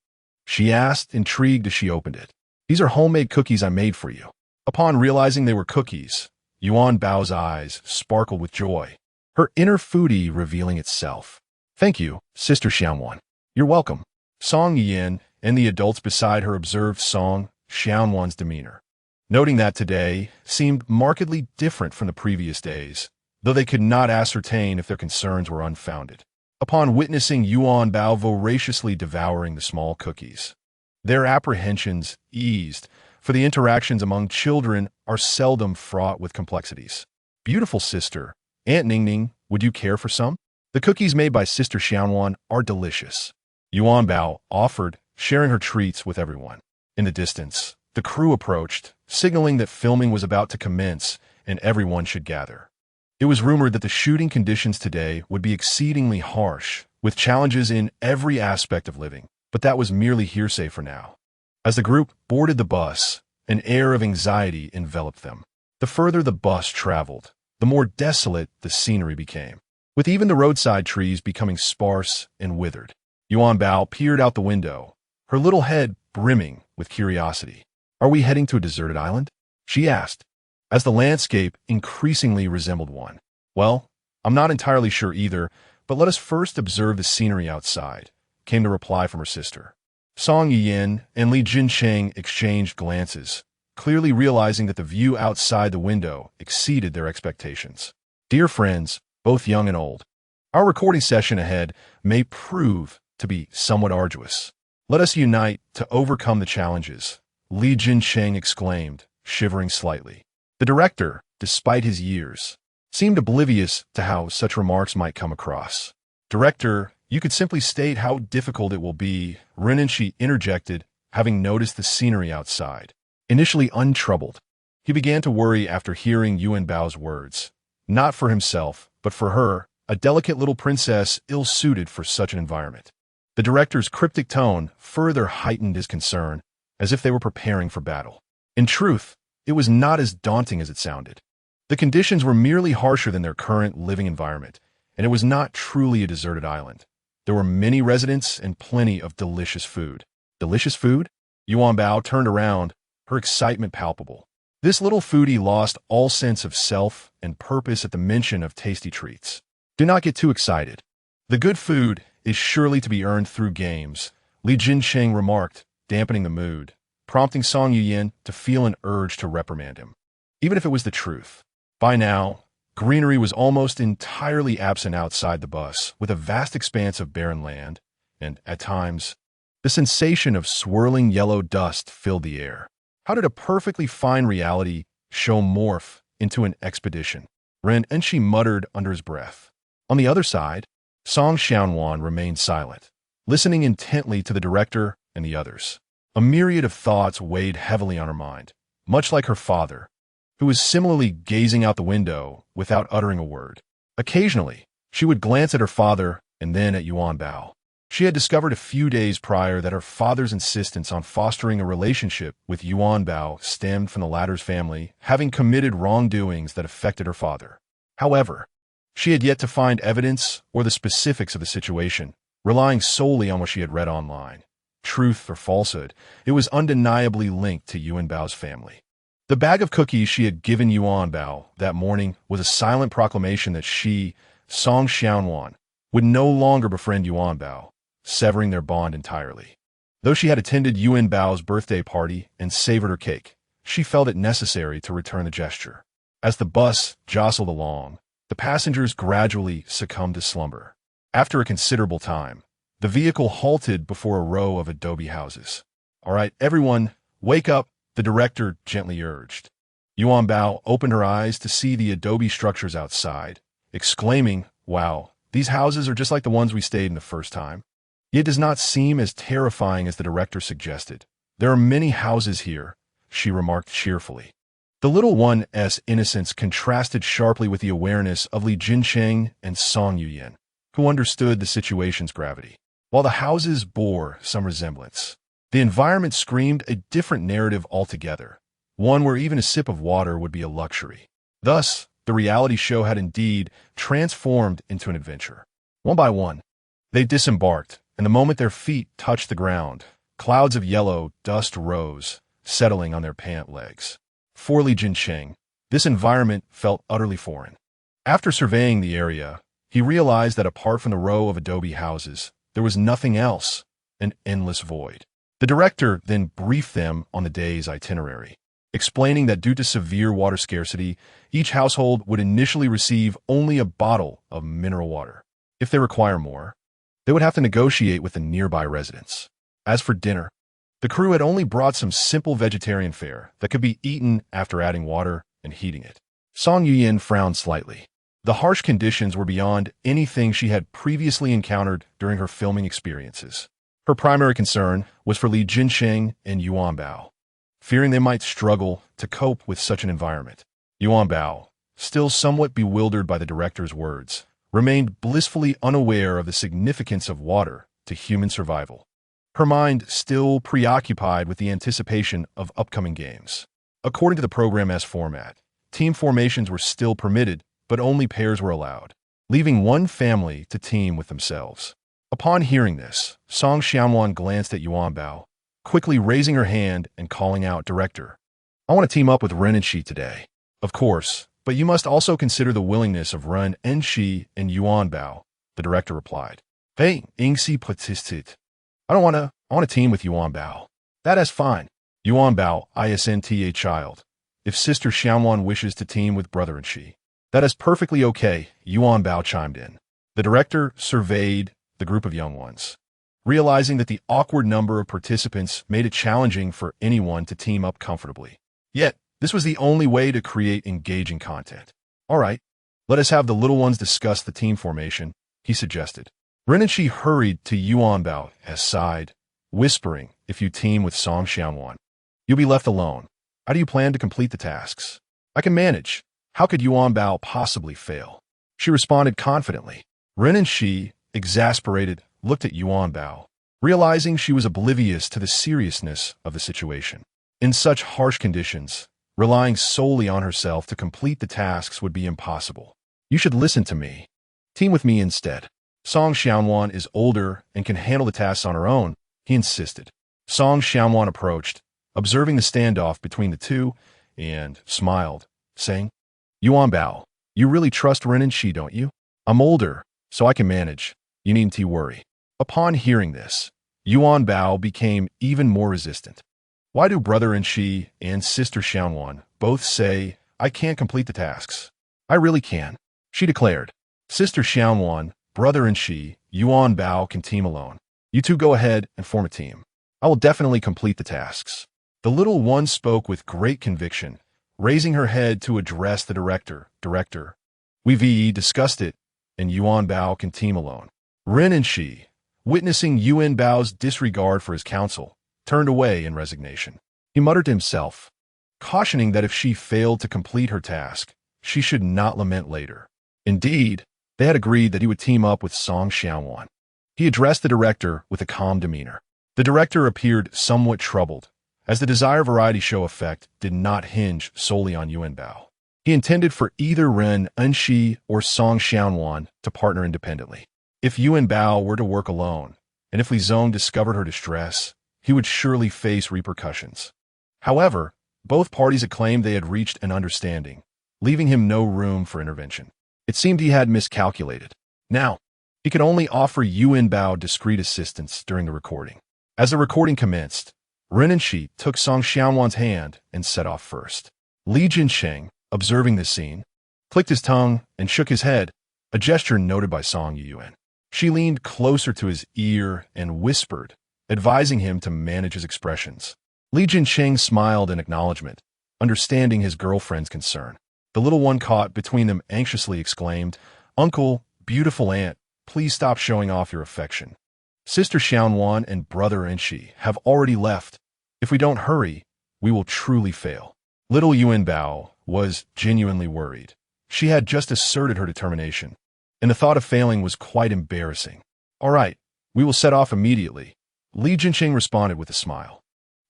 she asked, intrigued as she opened it. "These are homemade cookies I made for you." Upon realizing they were cookies, Yuanbao's eyes sparkled with joy, her inner foodie revealing itself. "Thank you, Sister Xianwan. You're welcome." Song Yin and the adults beside her observed Song Xianwan's demeanor, noting that today seemed markedly different from the previous days, though they could not ascertain if their concerns were unfounded. Upon witnessing Yuanbao voraciously devouring the small cookies, their apprehensions eased, for the interactions among children are seldom fraught with complexities. "Beautiful sister, Aunt Ningning, would you care for some? The cookies made by Sister Xianwan are delicious." Yuanbao offered, sharing her treats with everyone. In the distance, the crew approached, signaling that filming was about to commence and everyone should gather. It was rumored that the shooting conditions today would be exceedingly harsh, with challenges in every aspect of living, but that was merely hearsay for now. As the group boarded the bus, an air of anxiety enveloped them. The further the bus traveled, the more desolate the scenery became, with even the roadside trees becoming sparse and withered. Yuanbao peered out the window, her little head brimming with curiosity. "Are we heading to a deserted island?" she asked, as the landscape increasingly resembled one. "Well, I'm not entirely sure either, but let us first observe the scenery outside," came the reply from her sister. Song Yin and Li Jincheng exchanged glances, clearly realizing that the view outside the window exceeded their expectations. "Dear friends, both young and old, our recording session ahead may prove to be somewhat arduous. Let us unite to overcome the challenges," Li Jincheng exclaimed, shivering slightly. The director, despite his years, seemed oblivious to how such remarks might come across. "Director, you could simply state how difficult it will be," Renenshi interjected, having noticed the scenery outside. Initially untroubled, he began to worry after hearing Yuanbao's words. Not for himself, but for her, a delicate little princess ill-suited for such an environment. The director's cryptic tone further heightened his concern, as if they were preparing for battle. In truth, it was not as daunting as it sounded. The conditions were merely harsher than their current living environment, and it was not truly a deserted island. There were many residents and plenty of delicious food. Delicious food? Yuanbao turned around, her excitement palpable. This little foodie lost all sense of self and purpose at the mention of tasty treats. Do not get too excited. The good food is surely to be earned through games, Li Jincheng remarked, dampening the mood, prompting Song Yuyan to feel an urge to reprimand him. Even if it was the truth. By now, greenery was almost entirely absent outside the bus, with a vast expanse of barren land, and, at times, the sensation of swirling yellow dust filled the air. How did a perfectly fine reality show morph into an expedition? Ren Enshi muttered under his breath. On the other side, Song Xianwan remained silent, listening intently to the director and the others. A myriad of thoughts weighed heavily on her mind, much like her father, who was similarly gazing out the window without uttering a word. Occasionally, she would glance at her father and then at Yuanbao. She had discovered a few days prior that her father's insistence on fostering a relationship with Yuanbao stemmed from the latter's family having committed wrongdoings that affected her father. However, she had yet to find evidence or the specifics of the situation, relying solely on what she had read online. Truth or falsehood, it was undeniably linked to Yuanbao's family. The bag of cookies she had given Yuanbao that morning was a silent proclamation that she, Song Xianwan, would no longer befriend Yuanbao, severing their bond entirely. Though she had attended Yuanbao's birthday party and savored her cake, she felt it necessary to return the gesture. As the bus jostled along, the passengers gradually succumbed to slumber. After a considerable time, the vehicle halted before a row of adobe houses. "All right, everyone, wake up," the director gently urged. Yuanbao opened her eyes to see the adobe structures outside, exclaiming, "Wow, these houses are just like the ones we stayed in the first time." It does not seem as terrifying as the director suggested. "There are many houses here," she remarked cheerfully. The little one's innocence contrasted sharply with the awareness of Li Jincheng and Song Yuyan, who understood the situation's gravity. While the houses bore some resemblance, the environment screamed a different narrative altogether, one where even a sip of water would be a luxury. Thus, the reality show had indeed transformed into an adventure. One by one, they disembarked, and the moment their feet touched the ground, clouds of yellow dust rose, settling on their pant legs. For Li Jincheng, this environment felt utterly foreign. After surveying the area, he realized that apart from the row of adobe houses, there was nothing else, an endless void. The director then briefed them on the day's itinerary, explaining that due to severe water scarcity, each household would initially receive only a bottle of mineral water. If they require more, they would have to negotiate with the nearby residents. As for dinner, the crew had only brought some simple vegetarian fare that could be eaten after adding water and heating it. Song Yuyan frowned slightly. The harsh conditions were beyond anything she had previously encountered during her filming experiences. Her primary concern was for Li Jincheng and Yuanbao, fearing they might struggle to cope with such an environment. Yuanbao, still somewhat bewildered by the director's words, remained blissfully unaware of the significance of water to human survival, her mind still preoccupied with the anticipation of upcoming games. According to the program's format, team formations were still permitted, but only pairs were allowed, leaving one family to team with themselves. Upon hearing this, Song Xianwan glanced at Yuanbao, quickly raising her hand and calling out, "Director, I want to team up with Ren Enshi today." "Of course, but you must also consider the willingness of Ren Enshi and Yuanbao," the director replied. "Hey, Ingxi Patistit. I want to team with Yuanbao." "That is fine. Yuanbao, isn't a child. If Sister Xianwan wishes to team with Brother Enshi, that is perfectly okay," Yuanbao chimed in. The director surveyed the group of young ones, realizing that the awkward number of participants made it challenging for anyone to team up comfortably. Yet, this was the only way to create engaging content. "All right, let us have the little ones discuss the team formation," he suggested. Ren Enshi hurried to Yuanbao's side, whispering, "If you team with Song Xianwan, you'll be left alone. How do you plan to complete the tasks?" "I can manage. How could Yuanbao possibly fail?" she responded confidently. Ren Enshi, exasperated, looked at Yuanbao, realizing she was oblivious to the seriousness of the situation. In such harsh conditions, relying solely on herself to complete the tasks would be impossible. "You should listen to me. Team with me instead. Song Xianwan is older and can handle the tasks on her own," he insisted. Song Xianwan approached, observing the standoff between the two, and smiled, saying, "Yuanbao, you really trust Ren Enshi, don't you?" I'm older, so I can manage. You needn't worry. Upon hearing this, Yuanbao became even more resistant. Why do brother and she and sister Xiaowan both say, I can't complete the tasks? I really can, she declared. Sister Xiaowan, brother and she, Yuanbao can team alone. You two go ahead and form a team. I will definitely complete the tasks. The little one spoke with great conviction, raising her head to address the director. Director, we've discussed it, and Yuanbao can team alone. Ren and she, witnessing Yuanbao's disregard for his counsel, turned away in resignation. He muttered to himself, cautioning that if she failed to complete her task, she should not lament later. Indeed, they had agreed that he would team up with Song Xiaowan. He addressed the director with a calm demeanor. The director appeared somewhat troubled, as the desired variety show effect did not hinge solely on Yuanbao. He intended for either Ren Enshi or Song Xiaowan to partner independently. If Yuanbao were to work alone, and if Li Zong discovered her distress, he would surely face repercussions. However, both parties acclaimed they had reached an understanding, leaving him no room for intervention. It seemed he had miscalculated. Now, he could only offer Yuanbao discreet assistance during the recording. As the recording commenced, Ren and Shi took Song Xiaowan's hand and set off first. Li Jinsheng, observing this scene, clicked his tongue and shook his head, a gesture noted by Song Yuan. She leaned closer to his ear and whispered, advising him to manage his expressions. Li Jinsheng smiled in acknowledgement, understanding his girlfriend's concern. The little one caught between them anxiously exclaimed, Uncle, beautiful aunt, please stop showing off your affection. Sister Xiaowan and brother Enshi have already left. If we don't hurry, we will truly fail. Little Yuanbao was genuinely worried. She had just asserted her determination, and the thought of failing was quite embarrassing. All right, we will set off immediately, Li Jinsheng responded with a smile.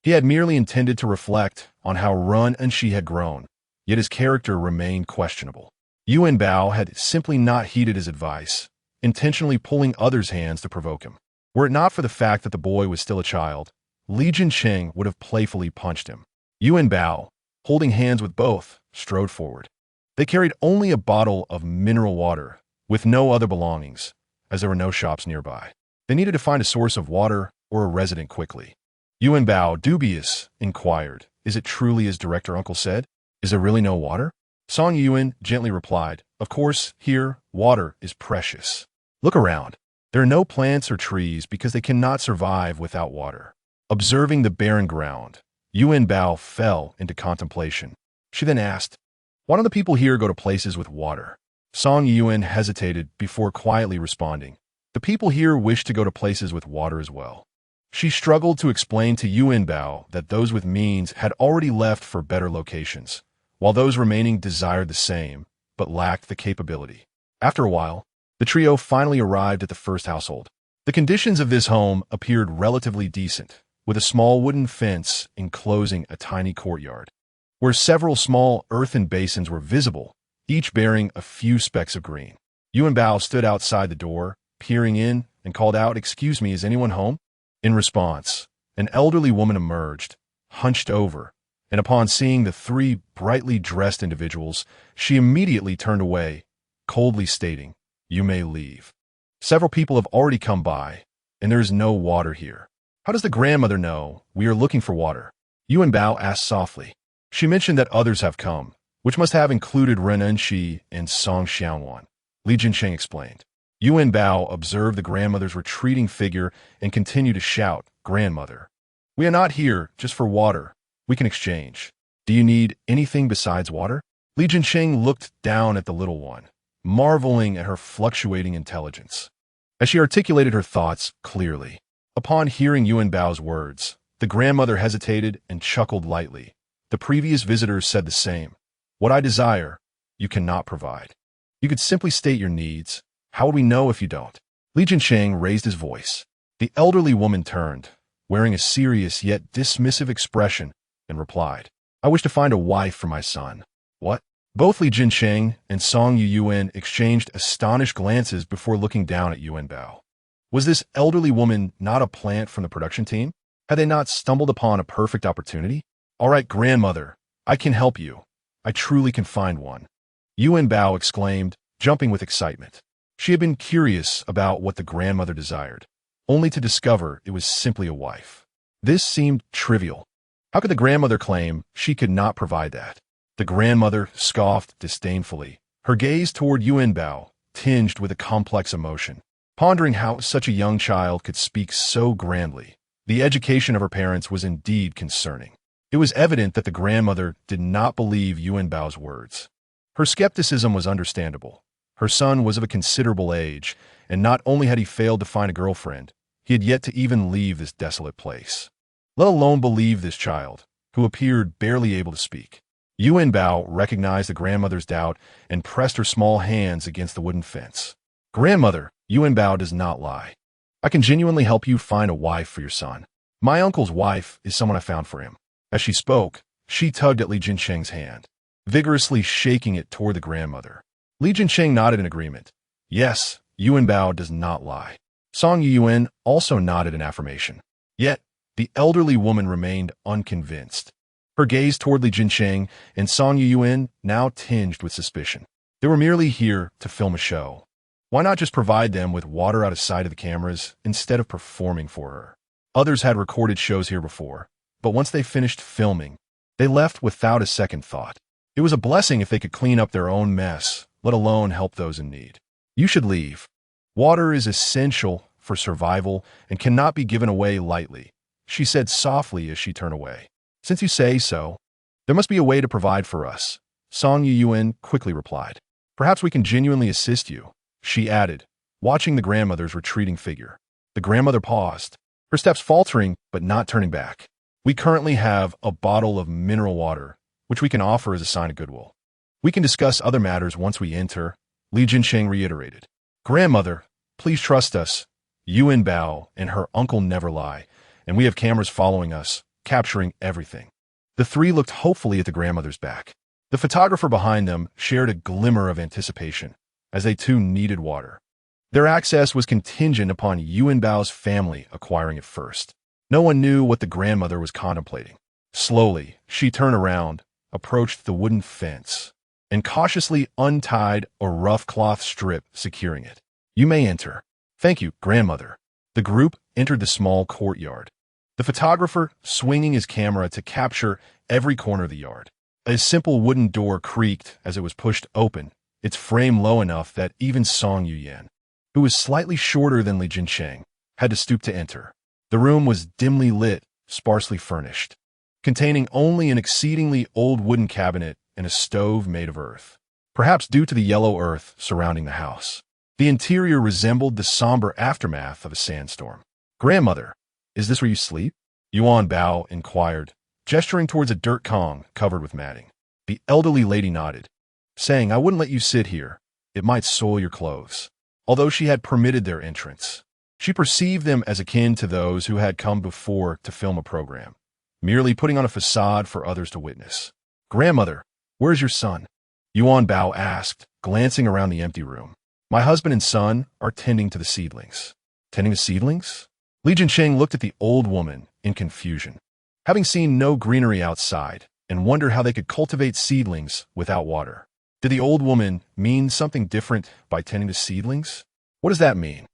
He had merely intended to reflect on how Ren Enshi had grown, yet his character remained questionable. Yuanbao had simply not heeded his advice, intentionally pulling others' hands to provoke him. Were it not for the fact that the boy was still a child, Li Jinsheng would have playfully punched him. Yuanbao, holding hands with both, strode forward. They carried only a bottle of mineral water, with no other belongings, as there were no shops nearby. They needed to find a source of water or a resident quickly. Yuanbao, dubious, inquired, Is it truly as director uncle said? Is there really no water? Song Yuan gently replied, Of course, here, water is precious. Look around. There are no plants or trees because they cannot survive without water. Observing the barren ground, Yuanbao fell into contemplation. She then asked, Why don't the people here go to places with water? Song Yuan hesitated before quietly responding, The people here wish to go to places with water as well. She struggled to explain to Yuanbao that those with means had already left for better locations, while those remaining desired the same, but lacked the capability. After a while, the trio finally arrived at the first household. The conditions of this home appeared relatively decent, with a small wooden fence enclosing a tiny courtyard, where several small earthen basins were visible, each bearing a few specks of green. Yuanbao stood outside the door, peering in, and called out, Excuse me, is anyone home? In response, an elderly woman emerged, hunched over, and upon seeing the three brightly dressed individuals, she immediately turned away, coldly stating, You may leave. Several people have already come by, and there is no water here. How does the grandmother know we are looking for water? Yuanbao asked softly. She mentioned that others have come, which must have included Ren Enshi and Song Xiaowan. Li Jinsheng explained. Yuanbao observed the grandmother's retreating figure and continued to shout, Grandmother, we are not here just for water. We can exchange. Do you need anything besides water? Li Jinsheng looked down at the little one, marveling at her fluctuating intelligence, as she articulated her thoughts clearly. Upon hearing Yuanbao's words, the grandmother hesitated and chuckled lightly. The previous visitors said the same. What I desire, you cannot provide. You could simply state your needs. How would we know if you don't? Li Jinsheng raised his voice. The elderly woman turned, wearing a serious yet dismissive expression, and replied, I wish to find a wife for my son. What? Both Li Jinsheng and Song Yuan exchanged astonished glances before looking down at Yuanbao. Was this elderly woman not a plant from the production team? Had they not stumbled upon a perfect opportunity? All right, grandmother, I can help you. I truly can find one. Yuanbao exclaimed, jumping with excitement. She had been curious about what the grandmother desired, only to discover it was simply a wife. This seemed trivial. How could the grandmother claim she could not provide that? The grandmother scoffed disdainfully, her gaze toward Yuanbao tinged with a complex emotion. Pondering how such a young child could speak so grandly, the education of her parents was indeed concerning. It was evident that the grandmother did not believe Yuanbao's words. Her skepticism was understandable. Her son was of a considerable age, and not only had he failed to find a girlfriend, he had yet to even leave this desolate place. Let alone believe this child, who appeared barely able to speak. Yuanbao recognized the grandmother's doubt and pressed her small hands against the wooden fence. Grandmother, Yuanbao does not lie. I can genuinely help you find a wife for your son. My uncle's wife is someone I found for him. As she spoke, she tugged at Li Jinsheng's hand, vigorously shaking it toward the grandmother. Li Jinsheng nodded in agreement. Yes, Yuanbao does not lie. Song Yuan also nodded in affirmation. Yet, the elderly woman remained unconvinced. Her gaze toward Li Jinsheng and Song Yuan now tinged with suspicion. They were merely here to film a show. Why not just provide them with water out of sight of the cameras instead of performing for her? Others had recorded shows here before, but once they finished filming, they left without a second thought. It was a blessing if they could clean up their own mess, let alone help those in need. You should leave. Water is essential for survival and cannot be given away lightly, she said softly as she turned away. Since you say so, there must be a way to provide for us, Song Yuan quickly replied. Perhaps we can genuinely assist you, she added, watching the grandmother's retreating figure. The grandmother paused, her steps faltering but not turning back. We currently have a bottle of mineral water, which we can offer as a sign of goodwill. We can discuss other matters once we enter, Li Jinsheng reiterated. Grandmother, please trust us. Yuanbao and her uncle never lie, and we have cameras following us, capturing everything. The three looked hopefully at the grandmother's back. The photographer behind them shared a glimmer of anticipation, as they too needed water. Their access was contingent upon Yuanbao's family acquiring it first. No one knew what the grandmother was contemplating. Slowly, she turned around, approached the wooden fence, and cautiously untied a rough cloth strip securing it. You may enter. Thank you, grandmother. The group entered the small courtyard, the photographer swinging his camera to capture every corner of the yard. A simple wooden door creaked as it was pushed open, its frame low enough that even Song Yuan, who was slightly shorter than Li Jinsheng, had to stoop to enter. The room was dimly lit, sparsely furnished, containing only an exceedingly old wooden cabinet and a stove made of earth, perhaps due to the yellow earth surrounding the house. The interior resembled the somber aftermath of a sandstorm. Grandmother, is this where you sleep? Yuanbao inquired, gesturing towards a dirt kong covered with matting. The elderly lady nodded, saying, I wouldn't let you sit here. It might soil your clothes. Although she had permitted their entrance, she perceived them as akin to those who had come before to film a program, merely putting on a facade for others to witness. Grandmother, where's your son? Yuanbao asked, glancing around the empty room. My husband and son are tending to the seedlings. Tending to seedlings? Li Jinsheng looked at the old woman in confusion, having seen no greenery outside, and wondered how they could cultivate seedlings without water. Did the old woman mean something different by tending to seedlings? What does that mean?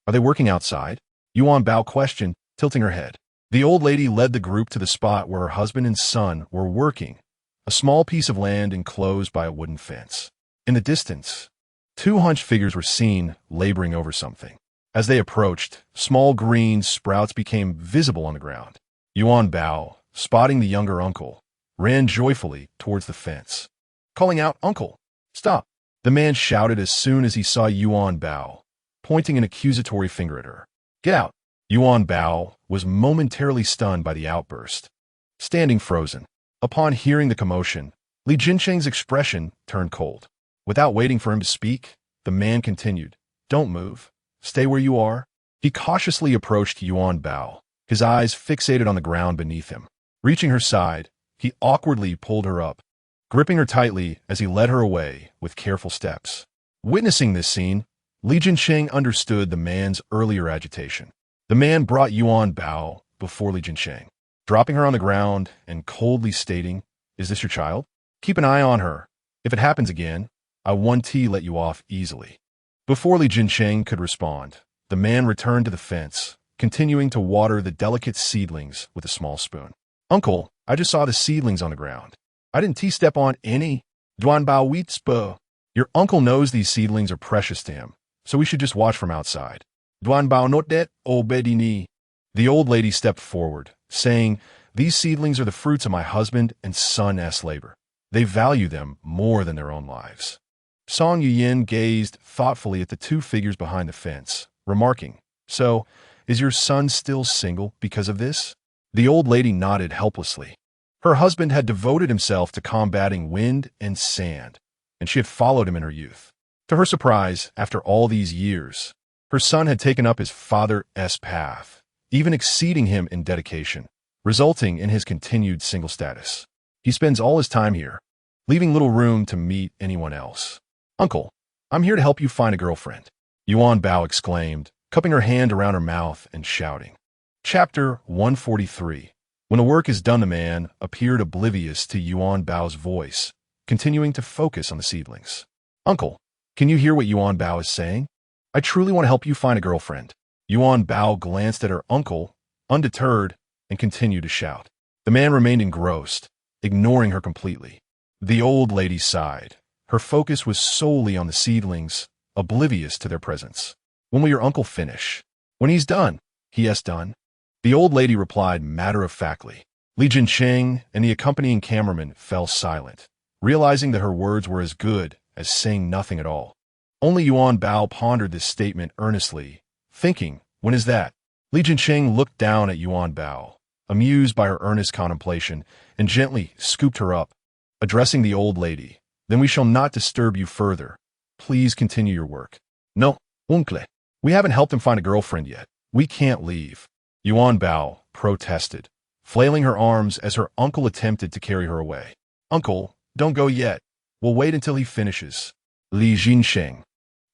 Are they working outside? Yuanbao questioned, tilting her head. The old lady led the group to the spot where her husband and son were working, a small piece of land enclosed by a wooden fence. In the distance, two hunched figures were seen laboring over something. As they approached, small green sprouts became visible on the ground. Yuanbao, spotting the younger uncle, ran joyfully towards the fence, calling out, Uncle, stop! The man shouted as soon as he saw Yuanbao, pointing an accusatory finger at her. Get out! Yuanbao was momentarily stunned by the outburst, standing frozen. Upon hearing the commotion, Li Jinsheng's expression turned cold. Without waiting for him to speak, the man continued, Don't move. Stay where you are. He cautiously approached Yuanbao, his eyes fixated on the ground beneath him. Reaching her side, he awkwardly pulled her up, gripping her tightly as he led her away with careful steps. Witnessing this scene, Li Jinsheng understood the man's earlier agitation. The man brought Yuanbao before Li Jinsheng, dropping her on the ground and coldly stating, Is this your child? Keep an eye on her. If it happens again, I won't let you off easily. Before Li Jinsheng could respond, the man returned to the fence, continuing to water the delicate seedlings with a small spoon. Uncle, I just saw the seedlings on the ground. I didn't step on any. Duanbao wheat spo. Your uncle knows these seedlings are precious to him, so we should just watch from outside. Duanbao not det obedini. The old lady stepped forward, saying, these seedlings are the fruits of my husband and son's labor. They value them more than their own lives. Song Yuyin gazed thoughtfully at the two figures behind the fence, remarking, so, is your son still single because of this? The old lady nodded helplessly. Her husband had devoted himself to combating wind and sand, and she had followed him in her youth. To her surprise, after all these years, her son had taken up his father's path, even exceeding him in dedication, resulting in his continued single status. He spends all his time here, leaving little room to meet anyone else. Uncle, I'm here to help you find a girlfriend, Yuanbao exclaimed, cupping her hand around her mouth and shouting. Chapter 143. When the work is done, the man appeared oblivious to Yuanbao's voice, continuing to focus on the seedlings. Uncle, can you hear what Yuanbao is saying? I truly want to help you find a girlfriend. Yuanbao glanced at her uncle, undeterred, and continued to shout. The man remained engrossed, ignoring her completely. The old lady sighed. Her focus was solely on the seedlings, oblivious to their presence. When will your uncle finish? When he's done. He has done. The old lady replied matter-of-factly. Li Jinsheng and the accompanying cameraman fell silent, realizing that her words were as good as saying nothing at all. Only Yuanbao pondered this statement earnestly, thinking, when is that? Li Jinsheng looked down at Yuanbao, amused by her earnest contemplation, and gently scooped her up, addressing the old lady. Then we shall not disturb you further. Please continue your work. No, uncle. We haven't helped him find a girlfriend yet. We can't leave. Yuanbao protested, flailing her arms as her uncle attempted to carry her away. Uncle, don't go yet. We'll wait until he finishes. Li Jinsheng,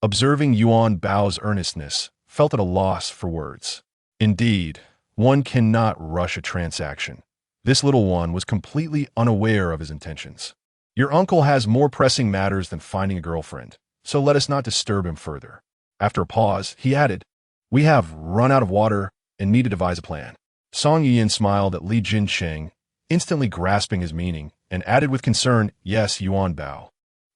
observing Yuanbao's earnestness, felt at a loss for words. Indeed, one cannot rush a transaction. This little one was completely unaware of his intentions. Your uncle has more pressing matters than finding a girlfriend, so let us not disturb him further. After a pause, he added, we have run out of water and need to devise a plan. Song Yuyin smiled at Li Jinsheng, instantly grasping his meaning, and added with concern, yes, Yuanbao.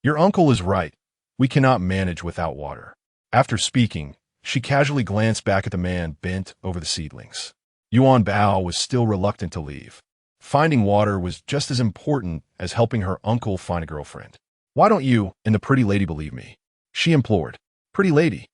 Your uncle is right. We cannot manage without water. After speaking, she casually glanced back at the man bent over the seedlings. Yuanbao was still reluctant to leave. Finding water was just as important as helping her uncle find a girlfriend. Why don't you and the pretty lady believe me? She implored. Pretty lady,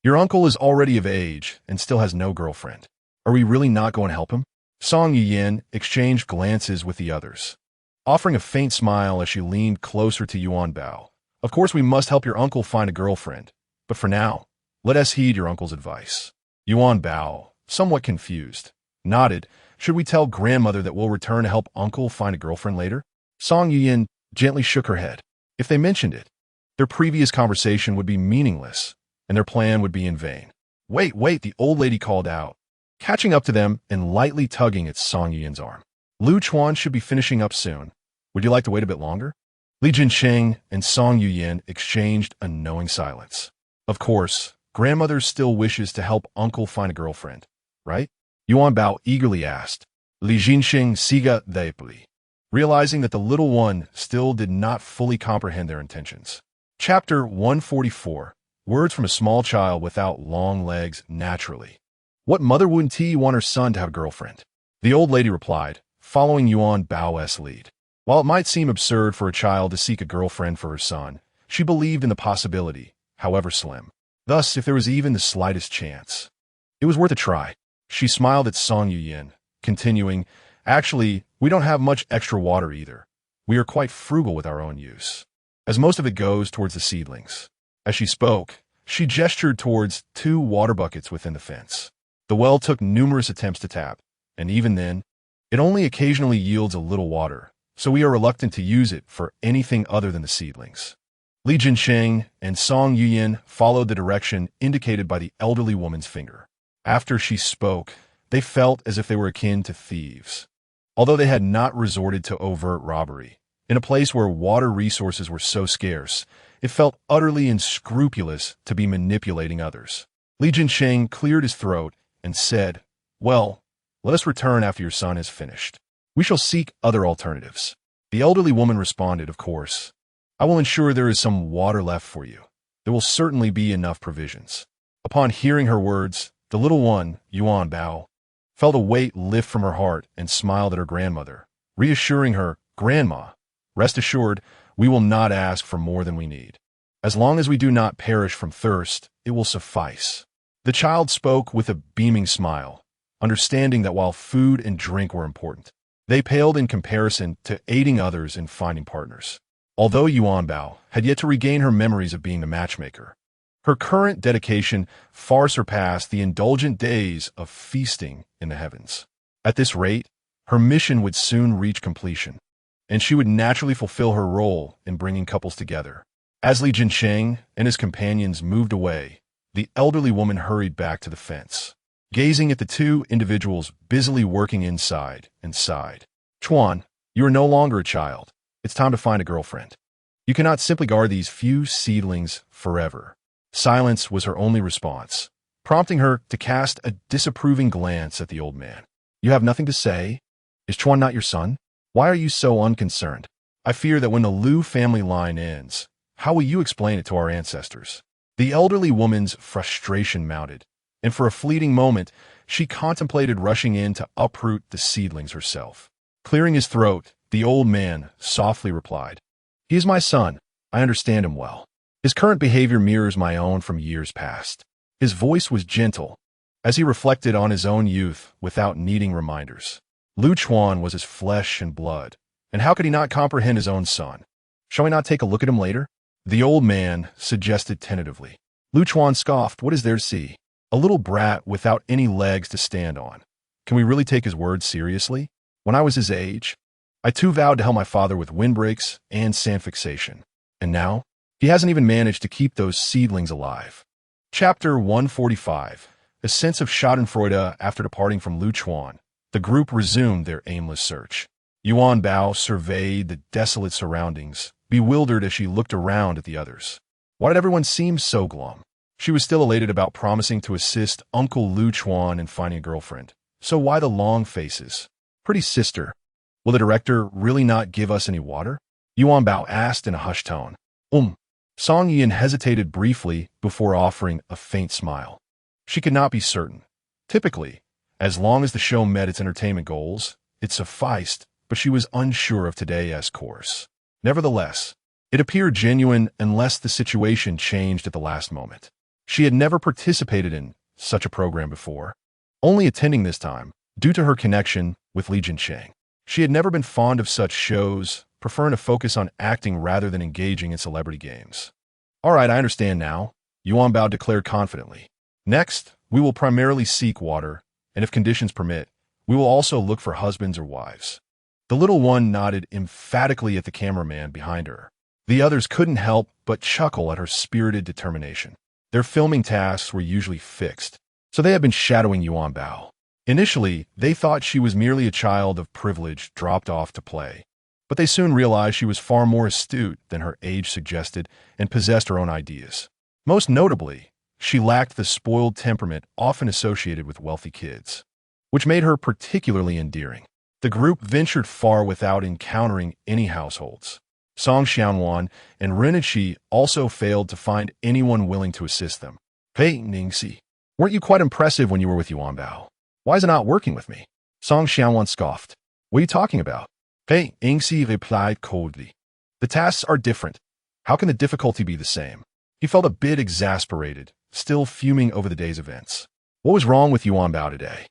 your uncle is already of age and still has no girlfriend. Are we really not going to help him? Song Yuyin exchanged glances with the others, offering a faint smile as she leaned closer to Yuanbao. Of course we must help your uncle find a girlfriend, but for now, let us heed your uncle's advice. Yuanbao, somewhat confused, nodded. Should we tell grandmother that we'll return to help uncle find a girlfriend later? Song Yuyin gently shook her head. If they mentioned it, their previous conversation would be meaningless, and their plan would be in vain. Wait, the old lady called out, catching up to them and lightly tugging at Song Yuyin's arm. Lu Chuan should be finishing up soon. Would you like to wait a bit longer? Li Jinsheng and Song Yuyin exchanged a knowing silence. Of course, grandmother still wishes to help uncle find a girlfriend, right? Yuanbao eagerly asked. Li Jinsheng siga deeply, realizing that the little one still did not fully comprehend their intentions. Chapter 144. Words from a small child without long legs naturally. What mother wouldn't want her son to have a girlfriend? The old lady replied, following Yuanbao's lead. While it might seem absurd for a child to seek a girlfriend for her son, she believed in the possibility, however slim. Thus, if there was even the slightest chance, it was worth a try. She smiled at Song Yuyin, continuing, actually, we don't have much extra water either. We are quite frugal with our own use, as most of it goes towards the seedlings. As she spoke, she gestured towards 2 water buckets within the fence. The well took numerous attempts to tap, and even then, it only occasionally yields a little water, so we are reluctant to use it for anything other than the seedlings. Li Jinsheng and Song Yuyin followed the direction indicated by the elderly woman's finger. After she spoke, they felt as if they were akin to thieves. Although they had not resorted to overt robbery, In a place where water resources were so scarce, it felt utterly unscrupulous to be manipulating others. Li Jinsheng cleared his throat and said, "Well, let us return after your son has finished. We shall seek other alternatives." The elderly woman responded, "Of course. I will ensure there is some water left for you. There will certainly be enough provisions." Upon hearing her words, the little one, Yuanbao, felt a weight lift from her heart and smiled at her grandmother, reassuring her, "Grandma, rest assured, we will not ask for more than we need. As long as we do not perish from thirst, it will suffice." The child spoke with a beaming smile, understanding that while food and drink were important, they paled in comparison to aiding others in finding partners. Although Yuanbao had yet to regain her memories of being the matchmaker, her current dedication far surpassed the indulgent days of feasting in the heavens. At this rate, her mission would soon reach completion, and she would naturally fulfill her role in bringing couples together. As Li Jinsheng and his companions moved away, the elderly woman hurried back to the fence, gazing at the two individuals busily working inside and sighed. "Chuan, you are no longer a child. It's time to find a girlfriend. You cannot simply guard these few seedlings forever." Silence was her only response, prompting her to cast a disapproving glance at the old man. "You have nothing to say? Is Chuan not your son? Why are you so unconcerned? I fear that when the Liu family line ends, how will you explain it to our ancestors?" The elderly woman's frustration mounted, and for a fleeting moment, she contemplated rushing in to uproot the seedlings herself. Clearing his throat, the old man softly replied, "He is my son. I understand him well. His current behavior mirrors my own from years past." His voice was gentle, as he reflected on his own youth without needing reminders. Lu Chuan was his flesh and blood, and how could he not comprehend his own son? "Shall we not take a look at him later?" the old man suggested tentatively. Lu Chuan scoffed, "What is there to see? A little brat without any legs to stand on. Can we really take his words seriously? When I was his age, I too vowed to help my father with windbreaks and sand fixation. And now, he hasn't even managed to keep those seedlings alive." Chapter 145. A sense of schadenfreude after departing from Lu Chuan, the group resumed their aimless search. Yuanbao surveyed the desolate surroundings, bewildered as she looked around at the others. Why did everyone seem so glum? She was still elated about promising to assist Uncle Lu Chuan in finding a girlfriend. So why the long faces? "Pretty sister, will the director really not give us any water?" Yuanbao asked in a hushed tone. Song Yian hesitated briefly before offering a faint smile. She could not be certain. Typically, as long as the show met its entertainment goals, it sufficed, but she was unsure of today's course. Nevertheless, it appeared genuine unless the situation changed at the last moment. She had never participated in such a program before, only attending this time due to her connection with Li Jinsheng. She had never been fond of such shows, preferring to focus on acting rather than engaging in celebrity games. "All right, I understand now," Yuanbao declared confidently. "Next, we will primarily seek water, and if conditions permit, we will also look for husbands or wives." The little one nodded emphatically at the cameraman behind her. The others couldn't help but chuckle at her spirited determination. Their filming tasks were usually fixed, so they had been shadowing Yuanbao. Initially, they thought she was merely a child of privilege dropped off to play, but they soon realized she was far more astute than her age suggested and possessed her own ideas. Most notably, she lacked the spoiled temperament often associated with wealthy kids, which made her particularly endearing. The group ventured far without encountering any households. Song Xianwan and Renenshi also failed to find anyone willing to assist them. "Hey, Ningxi, weren't you quite impressive when you were with Yuanbao? Why is it not working with me?" Song Xianwan scoffed. "What are you talking about?" Hey, Ningxi replied coldly. "The tasks are different. How can the difficulty be the same?" He felt a bit exasperated, still fuming over the day's events. What was wrong with Yuanbao today?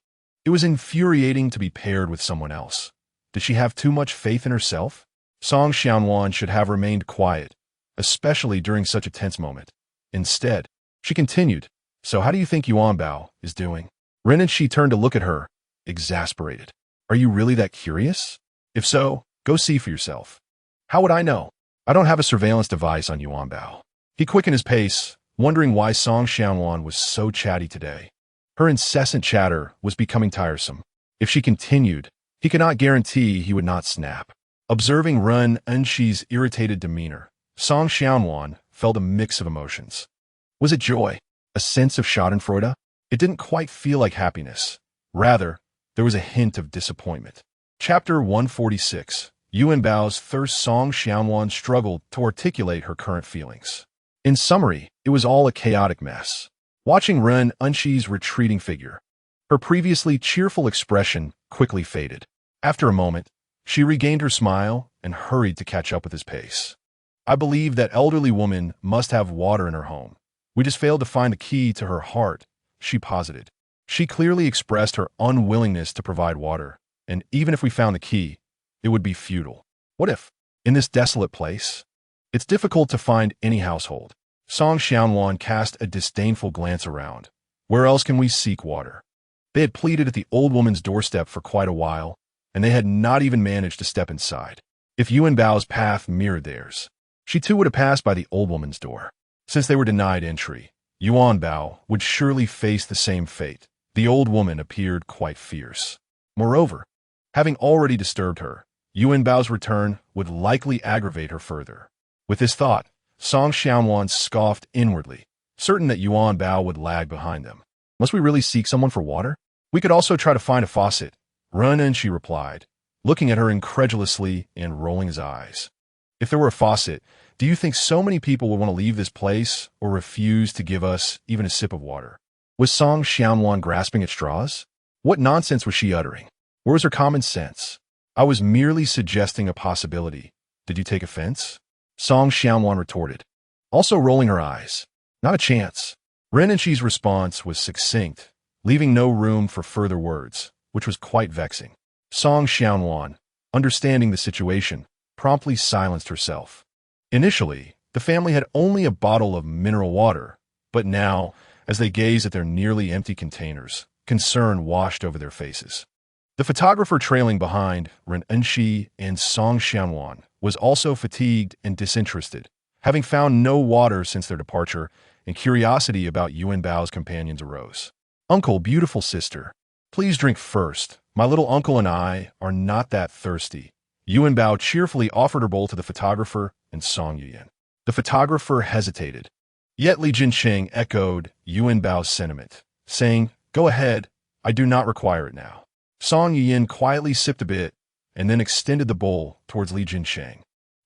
It was infuriating to be paired with someone else. Did she have too much faith in herself? Song Xianwan should have remained quiet, especially during such a tense moment. Instead, she continued, "So how do you think Yuanbao is doing?" Ren and she turned to look at her, exasperated. "Are you really that curious? If so, go see for yourself." "How would I know? I don't have a surveillance device on Yuanbao." He quickened his pace, wondering why Song Xianwan was so chatty today. Her incessant chatter was becoming tiresome. If she continued, he could not guarantee he would not snap. Observing Ren Enxi's irritated demeanor, Song Xiaonuan felt a mix of emotions. Was it joy? A sense of schadenfreude? It didn't quite feel like happiness. Rather, there was a hint of disappointment. Chapter 146. Yuanbao's thirst. Song Xiaonuan struggled to articulate her current feelings. In summary, it was all a chaotic mess. Watching Ren Enxi's retreating figure, her previously cheerful expression quickly faded. After a moment, she regained her smile and hurried to catch up with his pace. I believe that elderly woman must have water in her home. We just failed to find the key to her heart, she posited. She clearly expressed her unwillingness to provide water, and even if we found the key, it would be futile. What if, in this desolate place, it's difficult to find any household? Song Xiaonuan cast a disdainful glance around. Where else can we seek water? They had pleaded at the old woman's doorstep for quite a while, and they had not even managed to step inside. If Yuanbao's path mirrored theirs, she too would have passed by the old woman's door. Since they were denied entry, Yuanbao would surely face the same fate. The old woman appeared quite fierce. Moreover, having already disturbed her, Yuanbao's return would likely aggravate her further. With this thought, Song Xiaonuan scoffed inwardly, certain that Yuanbao would lag behind them. Must we really seek someone for water? We could also try to find a faucet. Run in, she replied, looking at her incredulously and rolling his eyes. If there were a faucet, do you think so many people would want to leave this place or refuse to give us even a sip of water? Was Song Xiaonuan grasping at straws? What nonsense was she uttering? Where was her common sense? I was merely suggesting a possibility. Did you take offense? Song Xiaonuan retorted, also rolling her eyes. Not a chance. Ren Enxi's response was succinct, leaving no room for further words, which was quite vexing. Song Xiaonuan, understanding the situation, promptly silenced herself. Initially, the family had only a bottle of mineral water, but now, as they gazed at their nearly empty containers, concern washed over their faces. The photographer trailing behind Ren Enxi and Song Xiaonuan was also fatigued and disinterested, having found no water since their departure, and curiosity about Yuanbao's companions arose. Uncle, beautiful sister, please drink first. My little uncle and I are not that thirsty. Yuanbao cheerfully offered her bowl to the photographer and Song Yuyan. The photographer hesitated. Yet Li Jincheng echoed Yuanbao's sentiment, saying, "Go ahead, I do not require it now." Song Yuyan quietly sipped a bit and then extended the bowl towards Li Jincheng,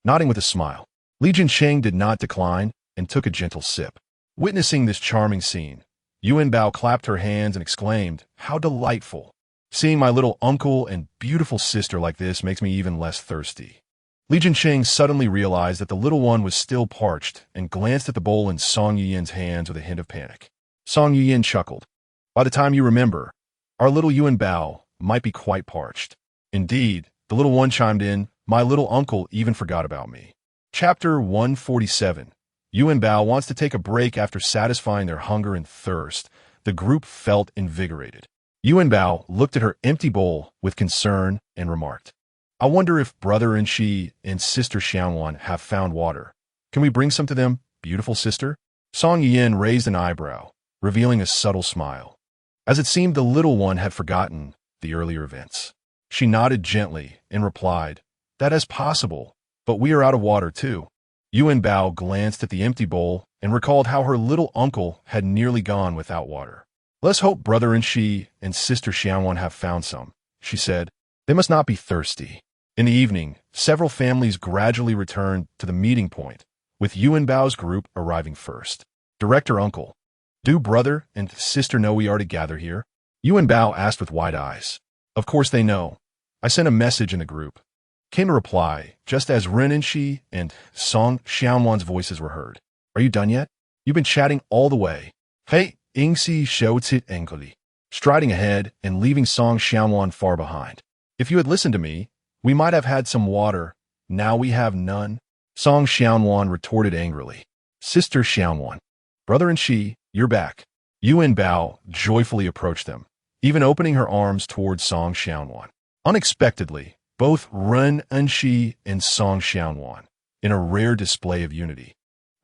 nodding with a smile. Li Jincheng did not decline and took a gentle sip. Witnessing this charming scene, Yuanbao clapped her hands and exclaimed, "How delightful! Seeing my little uncle and beautiful sister like this makes me even less thirsty." Li Jincheng suddenly realized that the little one was still parched and glanced at the bowl in Song Yuyan's hands with a hint of panic. Song Yuyan chuckled. "By the time you remember, our little Yuanbao might be quite parched." Indeed, the little one chimed in, "My little uncle even forgot about me." Chapter 147. Yuanbao wants to take a break after satisfying their hunger and thirst. The group felt invigorated. Yuanbao looked at her empty bowl with concern and remarked, "I wonder if brother Enxi and sister Xiaonuan have found water. Can we bring some to them, beautiful sister?" Song Yuyan raised an eyebrow, revealing a subtle smile. As it seemed the little one had forgotten the earlier events. She nodded gently and replied, "That is possible, but we are out of water too." Yuanbao glanced at the empty bowl and recalled how her little uncle had nearly gone without water. "Let's hope brother Enxi and sister Xiaonuan have found some," she said. "They must not be thirsty." In the evening, several families gradually returned to the meeting point, with Yuanbao's group arriving first. "Director uncle, do brother and sister know we are to gather here?" Yuanbao asked with wide eyes. "Of course they know. I sent a message in the group," came a reply, just as Ren Enxi and Song Xiaonuan's voices were heard. "Are you done yet? You've been chatting all the way." "Hey, Ingxi Xiaozit Engli," striding ahead and leaving Song Xiaonuan far behind. "If you had listened to me, we might have had some water. Now we have none." Song Xiaonuan retorted angrily. "Sister Xiaonuan, brother Enxi, you're back." Yuanbao joyfully approached them, even opening her arms towards Song Xiaonuan. Unexpectedly, both Ren Enxi and Song Xiaonuan, in a rare display of unity,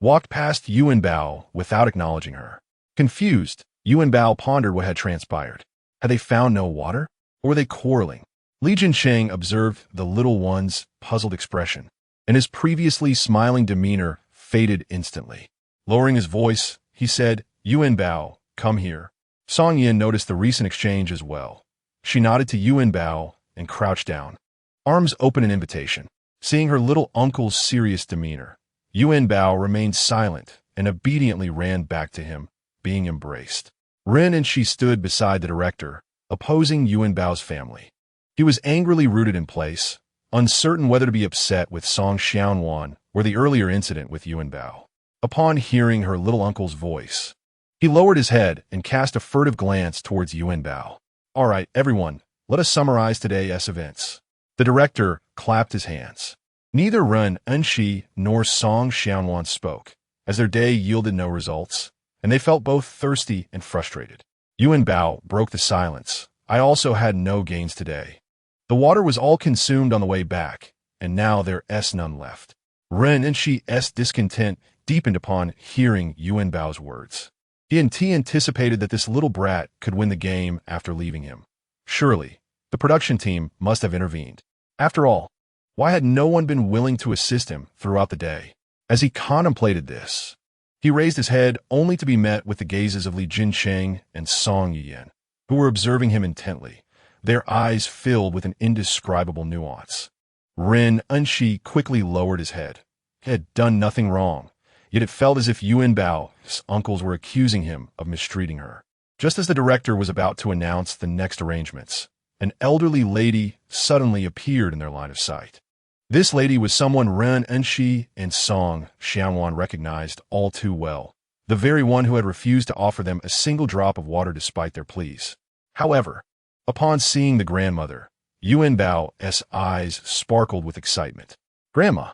walked past Yuanbao without acknowledging her. Confused, Yuanbao pondered what had transpired. Had they found no water? Or were they quarreling? Li Jincheng observed the little one's puzzled expression, and his previously smiling demeanor faded instantly. Lowering his voice, he said, Yuanbao, come here. Song Yin noticed the recent exchange as well. She nodded to Yuanbao and crouched down, arms open in invitation. Seeing her little uncle's serious demeanor, Yuanbao remained silent and obediently ran back to him, being embraced. Ren and she stood beside the director, opposing Yuanbao's family. He was angrily rooted in place, uncertain whether to be upset with Song Xiaowan or the earlier incident with Yuanbao. Upon hearing her little uncle's voice, he lowered his head and cast a furtive glance towards Yuanbao. All right, everyone, let us summarize today's events. The director clapped his hands. Neither Ren Enshi nor Song Xiaowan spoke, as their day yielded no results, and they felt both thirsty and frustrated. Yuanbao broke the silence. I also had no gains today. The water was all consumed on the way back, and now there's none left. Ren Enshi's discontent deepened upon hearing Yuanbao's words. He anticipated that this little brat could win the game after leaving him. Surely, the production team must have intervened. After all, why had no one been willing to assist him throughout the day? As he contemplated this, he raised his head only to be met with the gazes of Li Jincheng and Song Yin, who were observing him intently, their eyes filled with an indescribable nuance. Ren Enshi quickly lowered his head. He had done nothing wrong, yet it felt as if Yuanbao's uncles were accusing him of mistreating her. Just as the director was about to announce the next arrangements, an elderly lady suddenly appeared in their line of sight. This lady was someone Ren Enshi and Song Xiaowan recognized all too well, the very one who had refused to offer them a single drop of water despite their pleas. However, upon seeing the grandmother, Yuanbao's eyes sparkled with excitement. Grandma,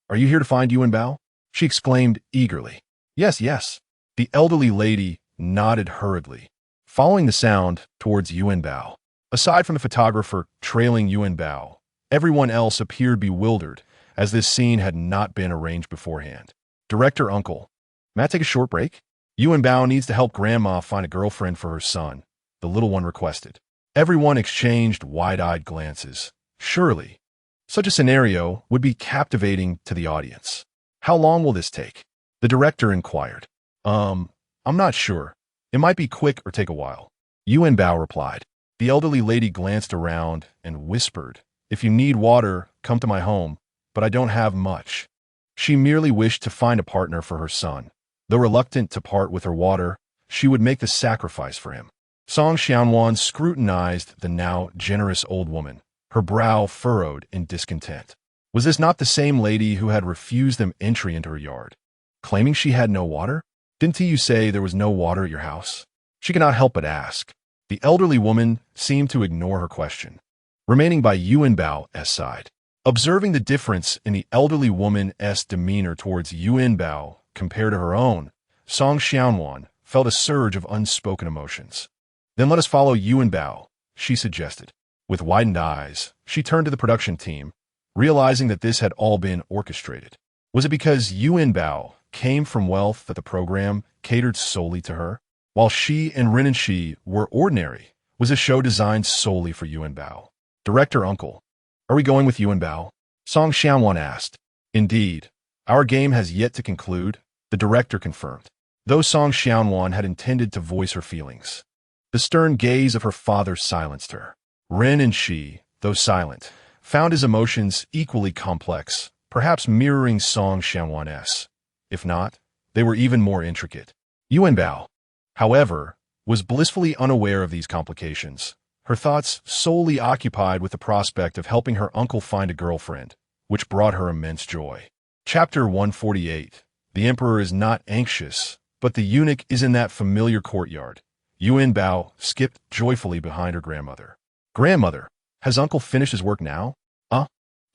are you here to find Yuanbao? She exclaimed eagerly. Yes, yes. The elderly lady nodded hurriedly, following the sound towards Yuanbao. Aside from the photographer trailing Yuanbao, everyone else appeared bewildered, as this scene had not been arranged beforehand. Director Uncle, may I take a short break? Yuanbao needs to help Grandma find a girlfriend for her son, the little one requested. Everyone exchanged wide-eyed glances. Surely, such a scenario would be captivating to the audience. How long will this take? The director inquired. I'm not sure. It might be quick or take a while. Yuanbao replied. The elderly lady glanced around and whispered, If you need water, come to my home, but I don't have much. She merely wished to find a partner for her son. Though reluctant to part with her water, she would make the sacrifice for him. Song Xiaowan scrutinized the now generous old woman, her brow furrowed in discontent. Was this not the same lady who had refused them entry into her yard, claiming she had no water? Didn't you say there was no water at your house? She could not help but ask. The elderly woman seemed to ignore her question, remaining by Yuanbao's side. Observing the difference in the elderly woman's demeanor towards Yuanbao compared to her own, Song Xiaowan felt a surge of unspoken emotions. Then let us follow Yuanbao, she suggested. With widened eyes, she turned to the production team, realizing that this had all been orchestrated. Was it because Yuanbao came from wealth that the program catered solely to her? While she and Ren and she were ordinary, was a show designed solely for Yuanbao? Director Uncle, are we going with Yuanbao? Song Xiaowan asked. Indeed, our game has yet to conclude, the director confirmed. Though Song Xiaowan had intended to voice her feelings, the stern gaze of her father silenced her. Ren and she, though silent, found his emotions equally complex, perhaps mirroring Song Xiaowan's. If not, they were even more intricate. Yuanbao, however, was blissfully unaware of these complications, her thoughts solely occupied with the prospect of helping her uncle find a girlfriend, which brought her immense joy. Chapter 148. The emperor is not anxious, but the eunuch is in that familiar courtyard. Yuanbao skipped joyfully behind her grandmother. Grandmother, has uncle finished his work now?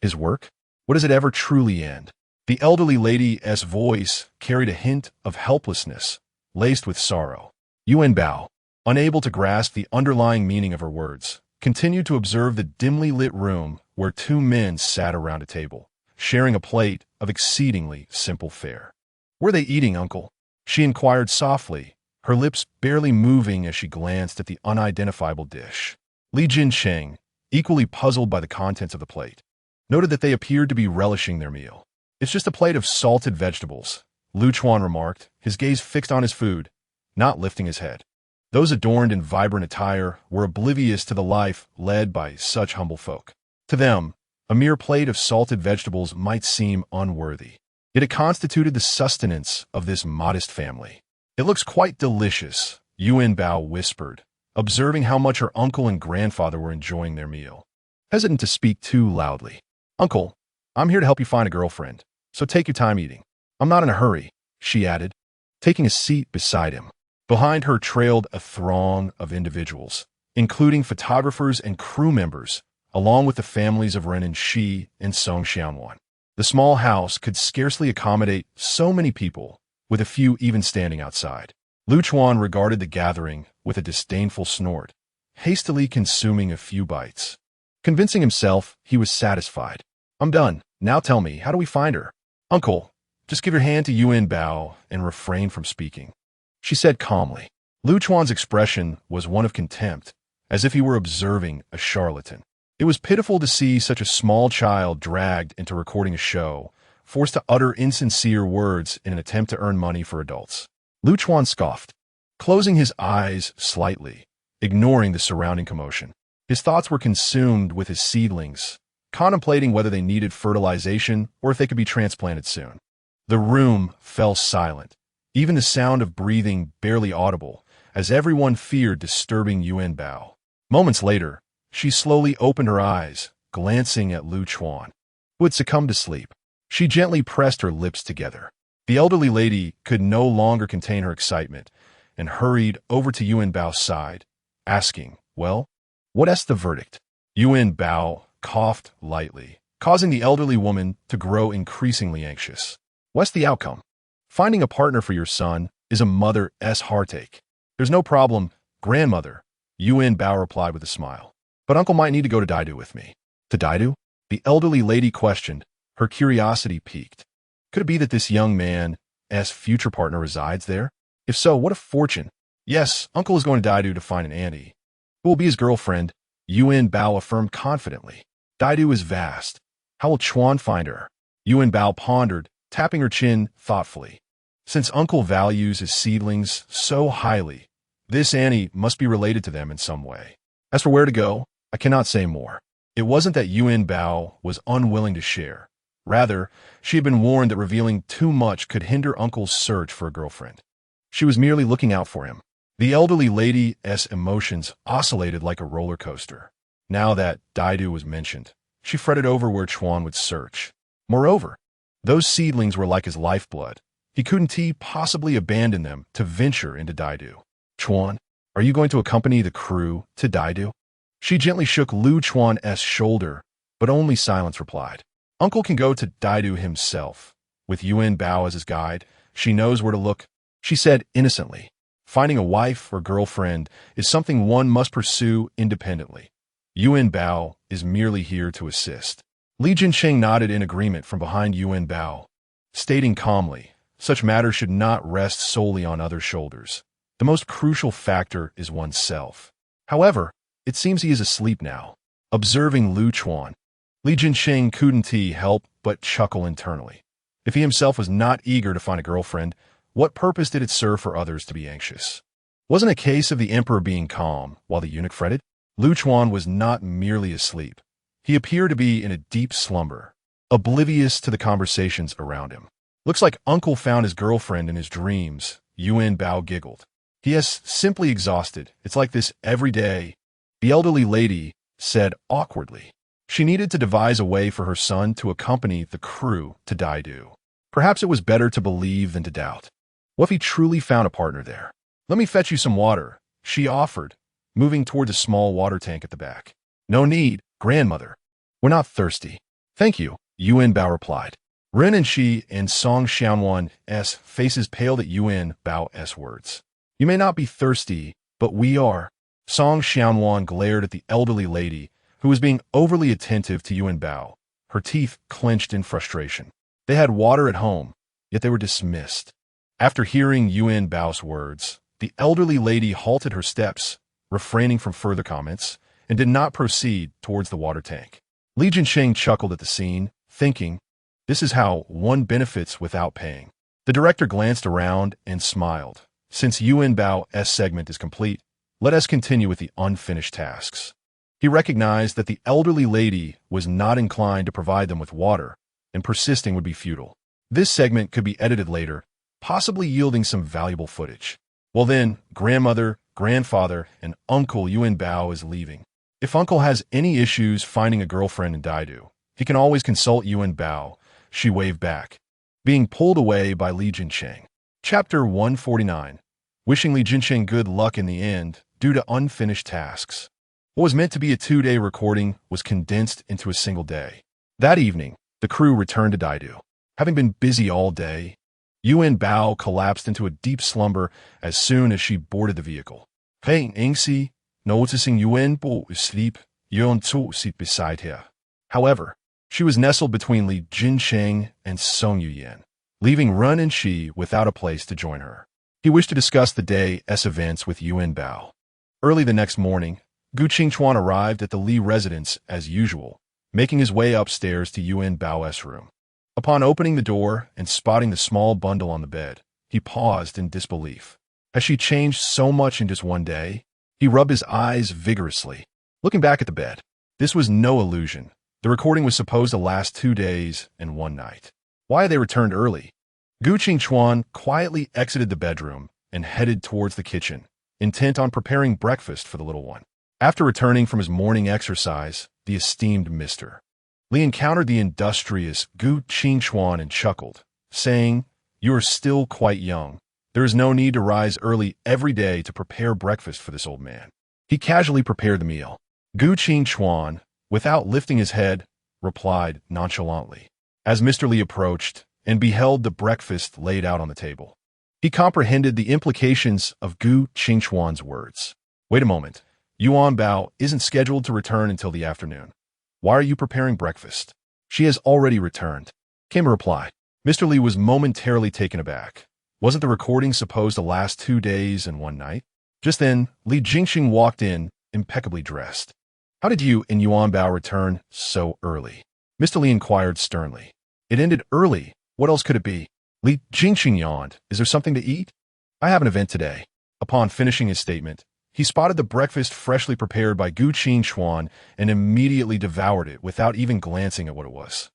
His work? What does it ever truly end? The elderly lady's voice carried a hint of helplessness, laced with sorrow. Yuanbao, unable to grasp the underlying meaning of her words, continued to observe the dimly lit room where two men sat around a table, sharing a plate of exceedingly simple fare. Were they eating, uncle? She inquired softly, her lips barely moving as she glanced at the unidentifiable dish. Li Jincheng, equally puzzled by the contents of the plate, noted that they appeared to be relishing their meal. "It's just a plate of salted vegetables," Lu Chuan remarked, his gaze fixed on his food, not lifting his head. Those adorned in vibrant attire were oblivious to the life led by such humble folk. To them, a mere plate of salted vegetables might seem unworthy. Yet it constituted the sustenance of this modest family. "It looks quite delicious," Yuanbao whispered, observing how much her uncle and grandfather were enjoying their meal. Hesitant to speak too loudly. "Uncle, I'm here to help you find a girlfriend, so take your time eating. I'm not in a hurry," she added, taking a seat beside him. Behind her trailed a throng of individuals, including photographers and crew members, along with the families of Ren and Shi and Song Xianwan. The small house could scarcely accommodate so many people, with a few even standing outside. Lu Chuan regarded the gathering with a disdainful snort, hastily consuming a few bites. Convincing himself he was satisfied. "I'm done. Now tell me, how do we find her?" "Uncle, just give your hand to Yuanbao and refrain from speaking," she said calmly. Lu Chuan's expression was one of contempt, as if he were observing a charlatan. It was pitiful to see such a small child dragged into recording a show, forced to utter insincere words in an attempt to earn money for adults. Lu Chuan scoffed, closing his eyes slightly, ignoring the surrounding commotion. His thoughts were consumed with his seedlings, contemplating whether they needed fertilization or if they could be transplanted soon. The room fell silent, even the sound of breathing barely audible, as everyone feared disturbing Yuanbao. Moments later, she slowly opened her eyes, glancing at Lu Chuan, who had succumbed to sleep. She gently pressed her lips together. The elderly lady could no longer contain her excitement and hurried over to Yuanbao's side, asking, "Well, what's the verdict?" Yuanbao coughed lightly, causing the elderly woman to grow increasingly anxious. "What's the outcome? Finding a partner for your son is a mother's heartache." "There's no problem, grandmother," Yuanbao replied with a smile. "But uncle might need to go to Daidu with me." "To Daidu?" the elderly lady questioned, her curiosity piqued. Could it be that this young man's future partner resides there? If so, what a fortune. "Yes, uncle is going to Daidu to find an auntie who will be his girlfriend," Yuanbao affirmed confidently. "Daidu is vast. How will Chuan find her?" Yuanbao pondered, tapping her chin thoughtfully. "Since uncle values his seedlings so highly, this auntie must be related to them in some way. As for where to go, I cannot say more." It wasn't that Yuanbao was unwilling to share. Rather, she had been warned that revealing too much could hinder uncle's search for a girlfriend. She was merely looking out for him. The elderly lady's emotions oscillated like a roller coaster. Now that Daidu was mentioned, she fretted over where Chuan would search. Moreover, those seedlings were like his lifeblood. He couldn't possibly abandon them to venture into Daidu. "Chuan, are you going to accompany the crew to Daidu?" She gently shook Lu Chuan's shoulder, but only silence replied. "Uncle can go to Daidu himself. With Yuanbao as his guide, she knows where to look," she said innocently. "Finding a wife or girlfriend is something one must pursue independently. Yuanbao is merely here to assist." Li Jinsheng nodded in agreement from behind Yuanbao, stating calmly, "Such matters should not rest solely on others' shoulders. The most crucial factor is oneself." However, it seems he is asleep now. Observing Lu Chuan, Li Jinsheng couldn't help but chuckle internally. If he himself was not eager to find a girlfriend, what purpose did it serve for others to be anxious? Wasn't a case of the emperor being calm while the eunuch fretted? Lu Chuan was not merely asleep. He appeared to be in a deep slumber, oblivious to the conversations around him. "Looks like uncle found his girlfriend in his dreams," Yuanbao giggled. "He is simply exhausted. It's like this every day," the elderly lady said awkwardly. She needed to devise a way for her son to accompany the crew to Daidu. Perhaps it was better to believe than to doubt. What if he truly found a partner there? "Let me fetch you some water," she offered, moving towards a small water tank at the back. "No need, grandmother. We're not thirsty." "Thank you," Yuanbao replied. Ren and Shi and Song Xianwan's faces paled at Yuanbao's words. "You may not be thirsty, but we are." Song Xianwan glared at the elderly lady, who was being overly attentive to Yuanbao, her teeth clenched in frustration. They had water at home, yet they were dismissed. After hearing Yuanbao's words, the elderly lady halted her steps, refraining from further comments, and did not proceed towards the water tank. Li Jinsheng chuckled at the scene, thinking, this is how one benefits without paying. The director glanced around and smiled. Since Yuanbao's segment is complete, let us continue with the unfinished tasks. He recognized that the elderly lady was not inclined to provide them with water, and persisting would be futile. This segment could be edited later, possibly yielding some valuable footage. Well then, grandmother, grandfather, and Uncle Yuanbao is leaving. If Uncle has any issues finding a girlfriend in Daidu, he can always consult Yuanbao, she waved back. Being pulled away by Li Jinsheng. Chapter 149. Wishing Li Jinsheng good luck in the end, due to unfinished tasks. What was meant to be a 2-day recording was condensed into a single day. That evening, the crew returned to Daidu. Having been busy all day, Yuanbao collapsed into a deep slumber as soon as she boarded the vehicle. Pei Yingxi, noticing Yuanbao asleep, Yuanzu sit beside her. However, she was nestled between Li Jinsheng and Song Yuyan, leaving Run and Shi without a place to join her. He wished to discuss the day's events with Yuanbao. Early the next morning, Gu Qingchuan arrived at the Li residence as usual, making his way upstairs to Yuanbao's room. Upon opening the door and spotting the small bundle on the bed, he paused in disbelief. Has she changed so much in just one day? He rubbed his eyes vigorously. Looking back at the bed, this was no illusion. The recording was supposed to last 2 days and 1 night. Why had they returned early? Gu Qingchuan quietly exited the bedroom and headed towards the kitchen, intent on preparing breakfast for the little one. After returning from his morning exercise, the esteemed Mr. Li encountered the industrious Gu Qingchuan and chuckled, saying, "You are still quite young. There is no need to rise early every day to prepare breakfast for this old man." He casually prepared the meal. Gu Qingchuan, without lifting his head, replied nonchalantly. As Mr. Li approached and beheld the breakfast laid out on the table, he comprehended the implications of Gu Qingchuan's words. Wait a moment. Yuanbao isn't scheduled to return until the afternoon. Why are you preparing breakfast? She has already returned, came a reply. Mr. Li was momentarily taken aback. Wasn't the recording supposed to last 2 days and 1 night? Just then, Li Jinxing walked in, impeccably dressed. How did you and Yuanbao return so early? Mr. Li inquired sternly. It ended early. What else could it be? Li Jinxing yawned. Is there something to eat? I have an event today. Upon finishing his statement, he spotted the breakfast freshly prepared by Gu Qingchuan and immediately devoured it without even glancing at what it was.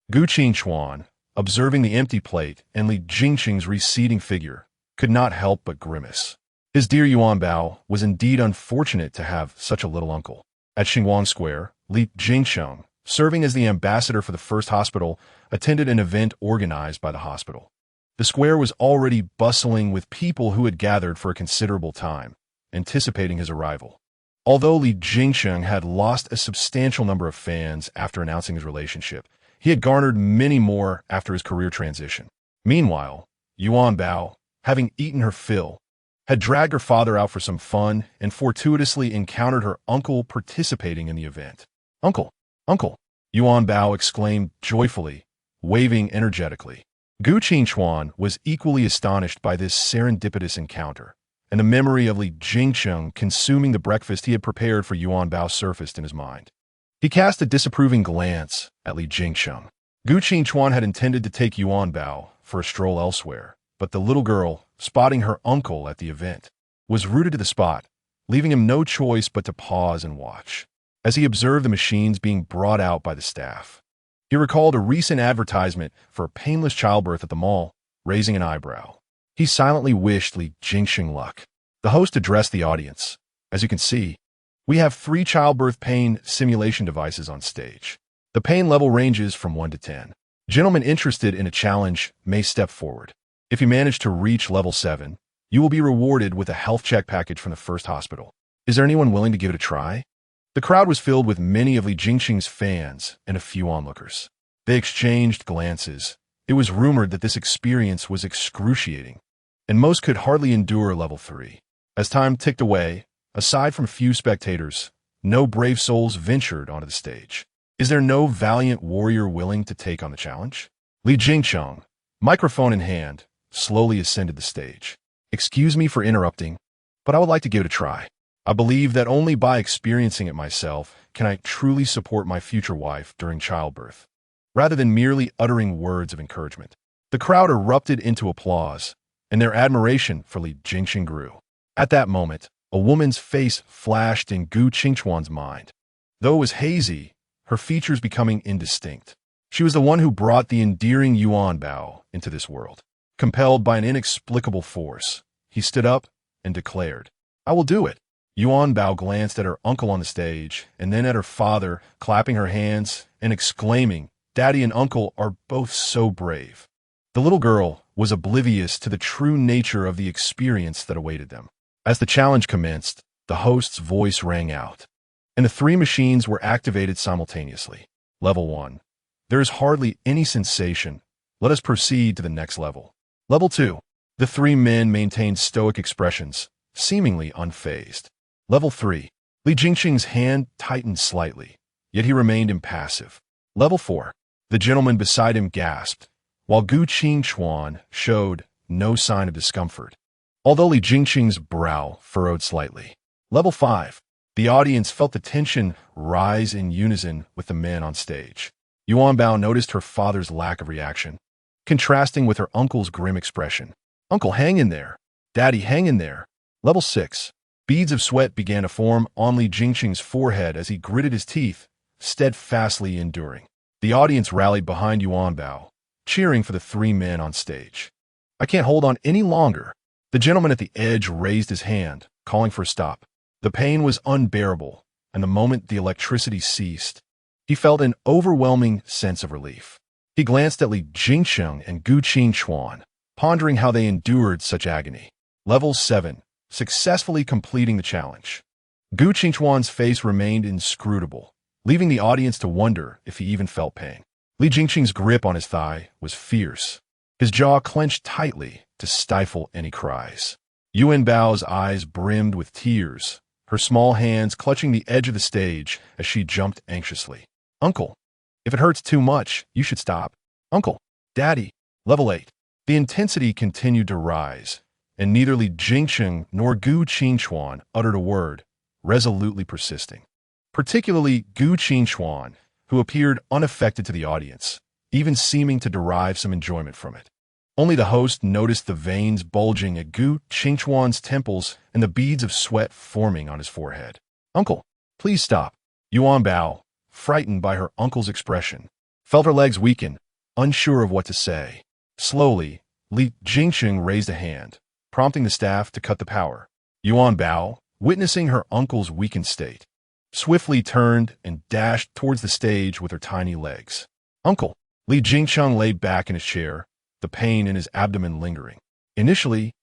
Gu Qingchuan, observing the empty plate and Li Jinxing's receding figure, could not help but grimace. His dear Yuanbao was indeed unfortunate to have such a little uncle. At Xinguang Square, Li Jinsheng, serving as the ambassador for the first hospital, attended an event organized by the hospital. The square was already bustling with people who had gathered for a considerable time, anticipating his arrival. Although Li Jinsheng had lost a substantial number of fans after announcing his relationship, he had garnered many more after his career transition. Meanwhile, Yuanbao, having eaten her fill, had dragged her father out for some fun and fortuitously encountered her uncle participating in the event. Uncle! Uncle! Yuanbao exclaimed joyfully, waving energetically. Gu Qingchuan was equally astonished by this serendipitous encounter, and the memory of Li Jinsheng consuming the breakfast he had prepared for Yuanbao surfaced in his mind. He cast a disapproving glance at Li Jinsheng. Gu Qingchuan had intended to take Yuanbao for a stroll elsewhere, but the little girl, spotting her uncle at the event, was rooted to the spot, leaving him no choice but to pause and watch. As he observed the machines being brought out by the staff, he recalled a recent advertisement for a painless childbirth at the mall, raising an eyebrow. He silently wished Li Jinsheng luck. The host addressed the audience. As you can see, we have 3 childbirth pain simulation devices on stage. The pain level ranges from 1 to 10. Gentlemen interested in a challenge may step forward. If you manage to reach level 7, you will be rewarded with a health check package from the first hospital. Is there anyone willing to give it a try? The crowd was filled with many of Li Jinxing's fans and a few onlookers. They exchanged glances. It was rumored that this experience was excruciating, and most could hardly endure level 3. As time ticked away, aside from few spectators, no brave souls ventured onto the stage. Is there no valiant warrior willing to take on the challenge? Li Jinsheng, microphone in hand, slowly ascended the stage. Excuse me for interrupting, but I would like to give it a try. I believe that only by experiencing it myself can I truly support my future wife during childbirth, rather than merely uttering words of encouragement. The crowd erupted into applause, and their admiration for Li Jingxing grew. At that moment, a woman's face flashed in Gu Qingchuan's mind. Though it was hazy, her features becoming indistinct. She was the one who brought the endearing Yuanbao into this world. Compelled by an inexplicable force, he stood up and declared, "I will do it." Yuanbao glanced at her uncle on the stage and then at her father, clapping her hands and exclaiming, "Daddy and uncle are both so brave." The little girl was oblivious to the true nature of the experience that awaited them. As the challenge commenced, the host's voice rang out, and the three machines were activated simultaneously. Level 1. There is hardly any sensation. Let us proceed to the next level. Level 2. The three men maintained stoic expressions, seemingly unfazed. Level 3. Li Jingxing's hand tightened slightly, yet he remained impassive. Level 4. The gentleman beside him gasped, while Gu Qingchuan showed no sign of discomfort, although Li Jingxing's brow furrowed slightly. Level 5. The audience felt the tension rise in unison with the men on stage. Yuanbao noticed her father's lack of reaction, contrasting with her uncle's grim expression. "Uncle, hang in there. Daddy, hang in there." Level 6. Beads of sweat began to form on Li Jingxing's forehead as he gritted his teeth, steadfastly enduring. The audience rallied behind Yuanbao, cheering for the three men on stage. "I can't hold on any longer." The gentleman at the edge raised his hand, calling for a stop. The pain was unbearable, and the moment the electricity ceased, he felt an overwhelming sense of relief. He glanced at Li Jingxing and Gu Qingchuan, pondering how they endured such agony. Level 7. Successfully completing the challenge. Gu Qingchuan's face remained inscrutable, leaving the audience to wonder if he even felt pain. Li Jingxing's grip on his thigh was fierce, his jaw clenched tightly to stifle any cries. Yuanbao's eyes brimmed with tears, her small hands clutching the edge of the stage as she jumped anxiously. "Uncle, if it hurts too much, you should stop." "Uncle, Daddy." Level 8. The intensity continued to rise, and neither Li Jingxing nor Gu Qingchuan uttered a word, resolutely persisting. Particularly Gu Qingchuan, who appeared unaffected to the audience, even seeming to derive some enjoyment from it. Only the host noticed the veins bulging at Gu Qingchuan's temples and the beads of sweat forming on his forehead. "Uncle, please stop." Yuanbao, frightened by her uncle's expression, felt her legs weaken, unsure of what to say. Slowly, Li Jingxing raised a hand, prompting the staff to cut the power. Yuanbao, witnessing her uncle's weakened state, swiftly turned and dashed towards the stage with her tiny legs. "Uncle." Li Jingxing lay back in his chair, the pain in his abdomen lingering. Initially,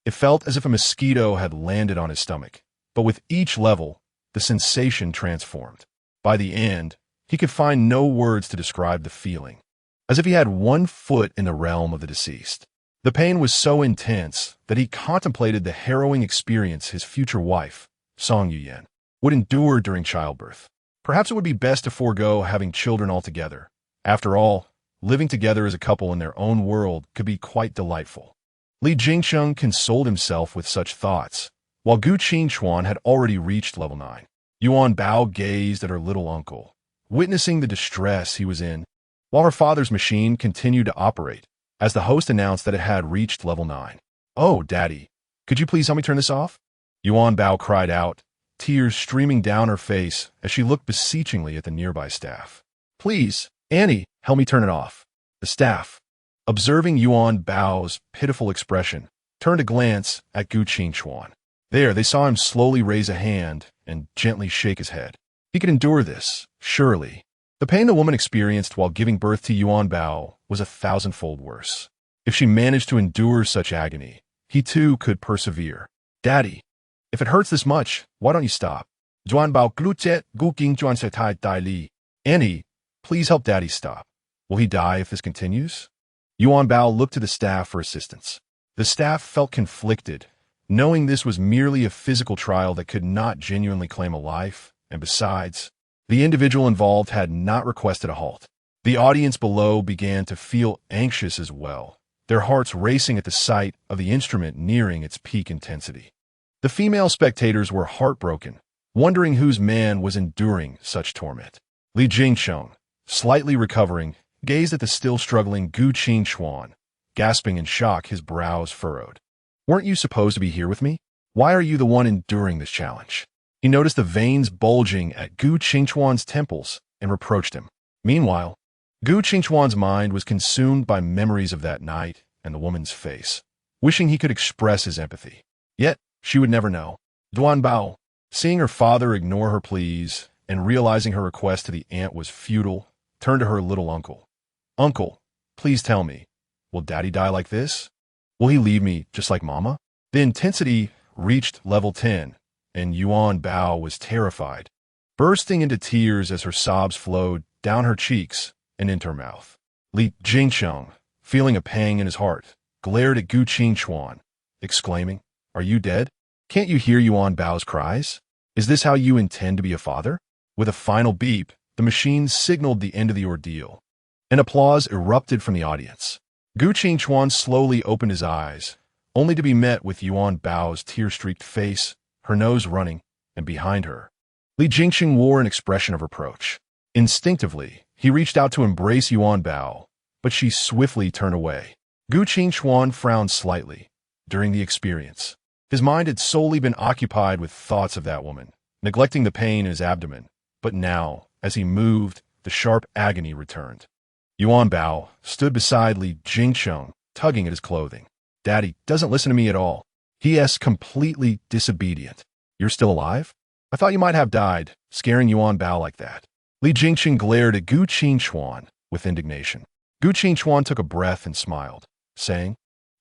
it felt as if a mosquito had landed on his stomach, but with each level, the sensation transformed. By the end, he could find no words to describe the feeling, as if he had one foot in the realm of the deceased. The pain was so intense that he contemplated the harrowing experience his future wife, Song Yuyan, would endure during childbirth. Perhaps it would be best to forego having children altogether. After all, living together as a couple in their own world could be quite delightful. Li Jingxing consoled himself with such thoughts, while Gu Qingchuan had already reached level 9. Yuanbao gazed at her little uncle, witnessing the distress he was in, while her father's machine continued to operate, as the host announced that it had reached level 9. "Oh, Daddy, could you please help me turn this off?" Yuanbao cried out, tears streaming down her face as she looked beseechingly at the nearby staff. "Please, Annie, help me turn it off." The staff, observing Yuanbao's pitiful expression, turned a glance at Gu Qingchuan. There, they saw him slowly raise a hand and gently shake his head. He could endure this, surely. The pain the woman experienced while giving birth to Yuanbao was 1,000-fold worse. If she managed to endure such agony, he too could persevere. "Daddy, if it hurts this much, why don't you stop?" Yuanbao glutet gu Qingchuan se tai dai li. "Annie, please help Daddy stop. Will he die if this continues?" Yuanbao looked to the staff for assistance. The staff felt conflicted, knowing this was merely a physical trial that could not genuinely claim a life, and besides, the individual involved had not requested a halt. The audience below began to feel anxious as well, their hearts racing at the sight of the instrument nearing its peak intensity. The female spectators were heartbroken, wondering whose man was enduring such torment. Li Jingsheng, slightly recovering, gazed at the still struggling Gu Qingchuan, gasping in shock, his brows furrowed. "Weren't you supposed to be here with me? Why are you the one enduring this challenge?" He noticed the veins bulging at Gu Qingchuan's temples and reproached him. Meanwhile, Gu Qingchuan's mind was consumed by memories of that night and the woman's face, wishing he could express his empathy. Yet, she would never know. Yuanbao, seeing her father ignore her pleas and realizing her request to the aunt was futile, turned to her little uncle. "Uncle, please tell me, will Daddy die like this? Will he leave me just like Mama?" The intensity reached level 10, and Yuanbao was terrified, bursting into tears as her sobs flowed down her cheeks and into her mouth. Li Jingsheng, feeling a pang in his heart, glared at Gu Qingchuan, exclaiming, "Are you dead? Can't you hear Yuanbao's cries? Is this how you intend to be a father?" With a final beep, the machine signaled the end of the ordeal. An applause erupted from the audience. Gu Qingchuan slowly opened his eyes, only to be met with Yuanbao's tear-streaked face, her nose running, and behind her, Li Jingsheng wore an expression of reproach. Instinctively, he reached out to embrace Yuanbao, but she swiftly turned away. Gu Qingchuan frowned slightly. During the experience, his mind had solely been occupied with thoughts of that woman, neglecting the pain in his abdomen. But now, as he moved, the sharp agony returned. Yuanbao stood beside Li Jingsheng, tugging at his clothing. "Daddy doesn't listen to me at all. He is completely disobedient. You're still alive? I thought you might have died, scaring Yuanbao like that." Li Jingsheng glared at Gu Qingchuan with indignation. Gu Qingchuan took a breath and smiled, saying,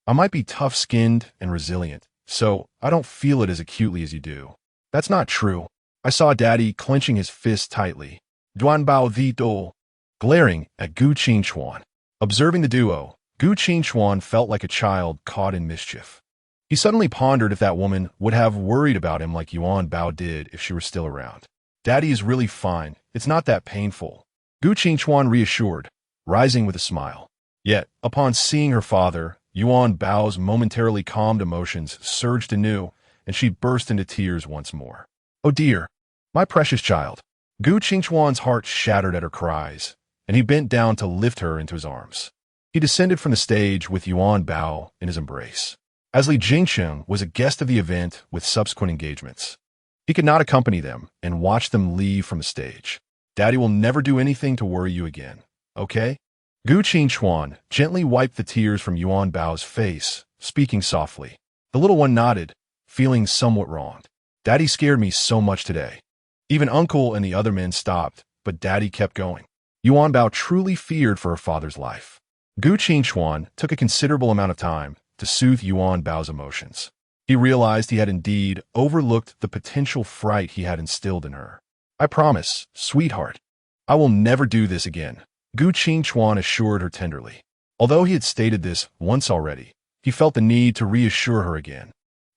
"I might be tough-skinned and resilient, so I don't feel it as acutely as you do." "That's not true. I saw Daddy clenching his fist tightly." Yuanbao glaring at Gu Qingchuan. Observing the duo, Gu Qingchuan felt like a child caught in mischief. He suddenly pondered if that woman would have worried about him like Yuanbao did if she were still around. "Daddy is really fine. It's not that painful," Gu Qingchuan reassured, rising with a smile. Yet, upon seeing her father, Yuanbao's momentarily calmed emotions surged anew, and she burst into tears once more. "Oh dear, my precious child." Gu Qingchuan's heart shattered at her cries, and he bent down to lift her into his arms. He descended from the stage with Yuanbao in his embrace. As Li Jingsheng was a guest of the event with subsequent engagements, he could not accompany them and watch them leave from the stage. "Daddy will never do anything to worry you again, okay?" Gu Qingchuan gently wiped the tears from Yuanbao's face, speaking softly. The little one nodded, feeling somewhat wronged. "Daddy scared me so much today." Even Uncle and the other men stopped, but Daddy kept going. Yuanbao truly feared for her father's life. Gu Qingchuan took a considerable amount of time to soothe Yuanbao's emotions. He realized he had indeed overlooked the potential fright he had instilled in her. "I promise, sweetheart, I will never do this again," Gu Qingchuan assured her tenderly. Although he had stated this once already, he felt the need to reassure her again,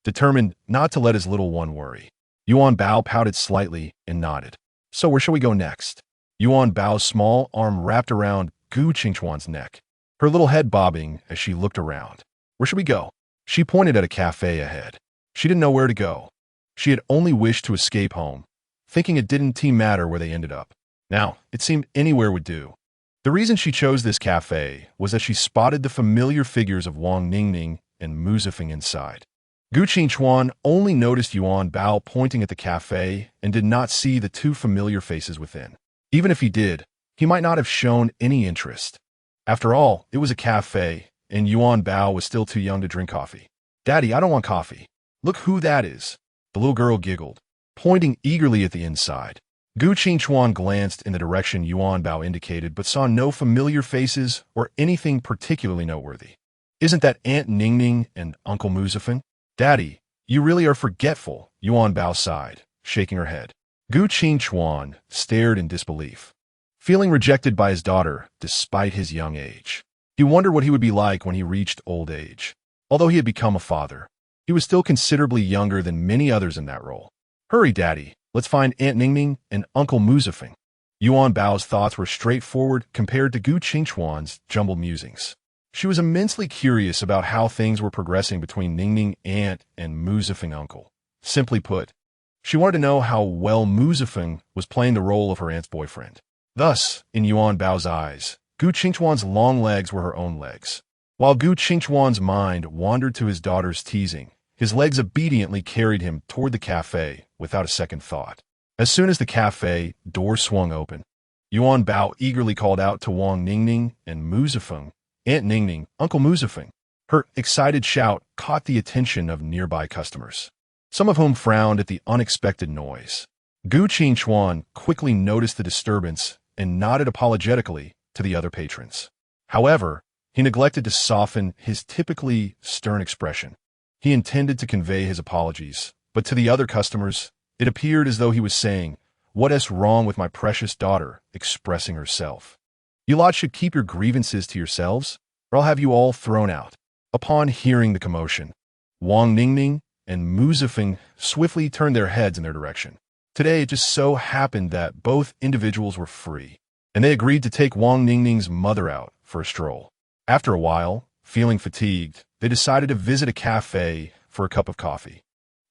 determined not to let his little one worry. Yuanbao pouted slightly and nodded. "So where shall we go next?" Yuanbao's small arm wrapped around Gu Qingchuan's neck, her little head bobbing as she looked around. "Where should we go?" She pointed at a cafe ahead. She didn't know where to go. She had only wished to escape home, thinking it didn't matter where they ended up. Now, it seemed anywhere would do. The reason she chose this cafe was that she spotted the familiar figures of Wang Ningning and Musafeng inside. Gu Qingchuan only noticed Yuanbao pointing at the cafe and did not see the two familiar faces within. Even if he did, he might not have shown any interest. After all, it was a cafe, and Yuanbao was still too young to drink coffee. "Daddy, I don't want coffee. Look who that is." The little girl giggled, pointing eagerly at the inside. Gu Qingchuan glanced in the direction Yuanbao indicated but saw no familiar faces or anything particularly noteworthy. "Isn't that Aunt Ningning and Uncle Musafeng?" "Daddy, you really are forgetful," Yuanbao sighed, shaking her head. Gu Qingchuan stared in disbelief, feeling rejected by his daughter despite his young age. He wondered what he would be like when he reached old age. Although he had become a father, he was still considerably younger than many others in that role. "Hurry, Daddy. Let's find Aunt Ningning and Uncle Musafeng." Yuanbao's thoughts were straightforward compared to Gu Qingchuan's jumbled musings. She was immensely curious about how things were progressing between Ningning Aunt and Musafeng Uncle, Simply put, she wanted to know how well Musafeng was playing the role of her aunt's boyfriend. Thus, in Yuanbao's eyes, Gu Qingchuan's long legs were her own legs. While Gu Qingchuan's mind wandered to his daughter's teasing, his legs obediently carried him toward the cafe without a second thought. As soon as the cafe door swung open, Yuanbao eagerly called out to Wang Ningning and Musafeng, "Aunt Ningning, Uncle Musafeng." Her excited shout caught the attention of nearby customers, some of whom frowned at the unexpected noise. Gu Qingchuan quickly noticed the disturbance and nodded apologetically to the other patrons. However, he neglected to soften his typically stern expression. He intended to convey his apologies, but to the other customers, it appeared as though he was saying, "What's wrong with my precious daughter expressing herself? You lot should keep your grievances to yourselves, or I'll have you all thrown out." Upon hearing the commotion, Wang Ningning and Musafeng swiftly turned their heads in their direction. Today, it just so happened that both individuals were free, and they agreed to take Wang Ningning's mother out for a stroll. After a while, feeling fatigued, they decided to visit a cafe for a cup of coffee,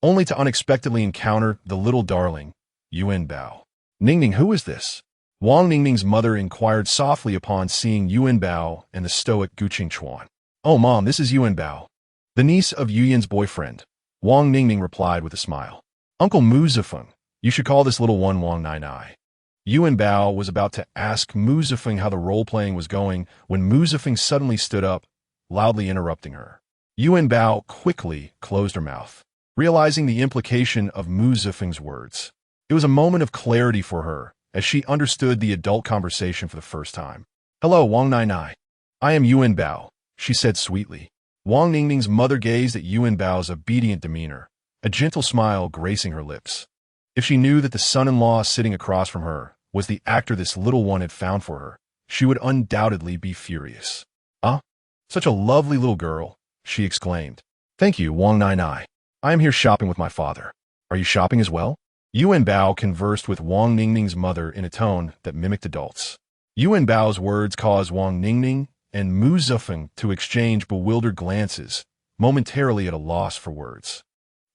only to unexpectedly encounter the little darling, Yuanbao. "Ningning, who is this?" Wang Ningning's mother inquired softly upon seeing Yuanbao and the stoic Gu Qingchuan. "Oh, Mom, this is Yuanbao, the niece of Yuyan's boyfriend," Wang Ningning replied with a smile. "Uncle Musafeng, you should call this little one Wang Nai." Yuanbao was about to ask Musafeng how the role-playing was going when Musafeng suddenly stood up, loudly interrupting her. Yuanbao quickly closed her mouth, realizing the implication of Musafeng's words. It was a moment of clarity for her, as she understood the adult conversation for the first time. "Hello, Wang Nai. I am Yuanbao," she said sweetly. Wang Ningning's mother gazed at Yuanbao's obedient demeanor, a gentle smile gracing her lips. If she knew that the son-in-law sitting across from her was the actor this little one had found for her, she would undoubtedly be furious. "Ah, such a lovely little girl," she exclaimed. "Thank you, Wang Nai. I am here shopping with my father. Are you shopping as well?" Yuanbao conversed with Wang Ningning's mother in a tone that mimicked adults. Yuanbao's words caused Wang Ningning and Musafeng to exchange bewildered glances, momentarily at a loss for words.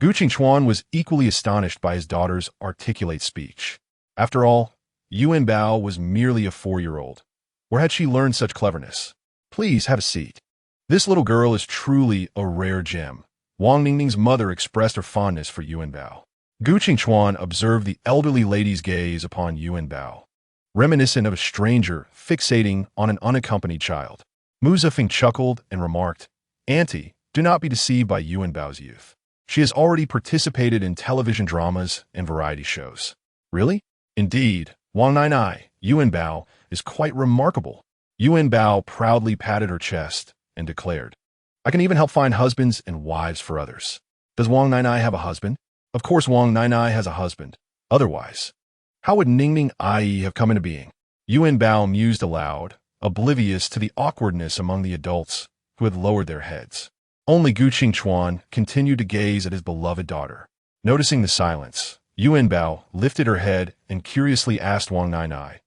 Gu Qingchuan was equally astonished by his daughter's articulate speech. After all, Yuanbao was merely a 4-year-old. Where had she learned such cleverness? "Please have a seat. This little girl is truly a rare gem." Wang Ningning's mother expressed her fondness for Yuanbao. Gu Qingchuan observed the elderly lady's gaze upon Yuanbao, reminiscent of a stranger fixating on an unaccompanied child. Musafeng chuckled and remarked, "Auntie, do not be deceived by Yuanbao's youth. She has already participated in television dramas and variety shows." "Really?" "Indeed, Wang Nai, Yuanbao is quite remarkable." Yuanbao proudly patted her chest and declared, "I can even help find husbands and wives for others." "Does Wang Nai have a husband?" "Of course Wang Nai has a husband. Otherwise, how would Ningning Ai have come into being?" Yuanbao mused aloud, oblivious to the awkwardness among the adults who had lowered their heads. Only Gu Qingchuan continued to gaze at his beloved daughter. Noticing the silence, Yuanbao lifted her head and curiously asked Wang Nai,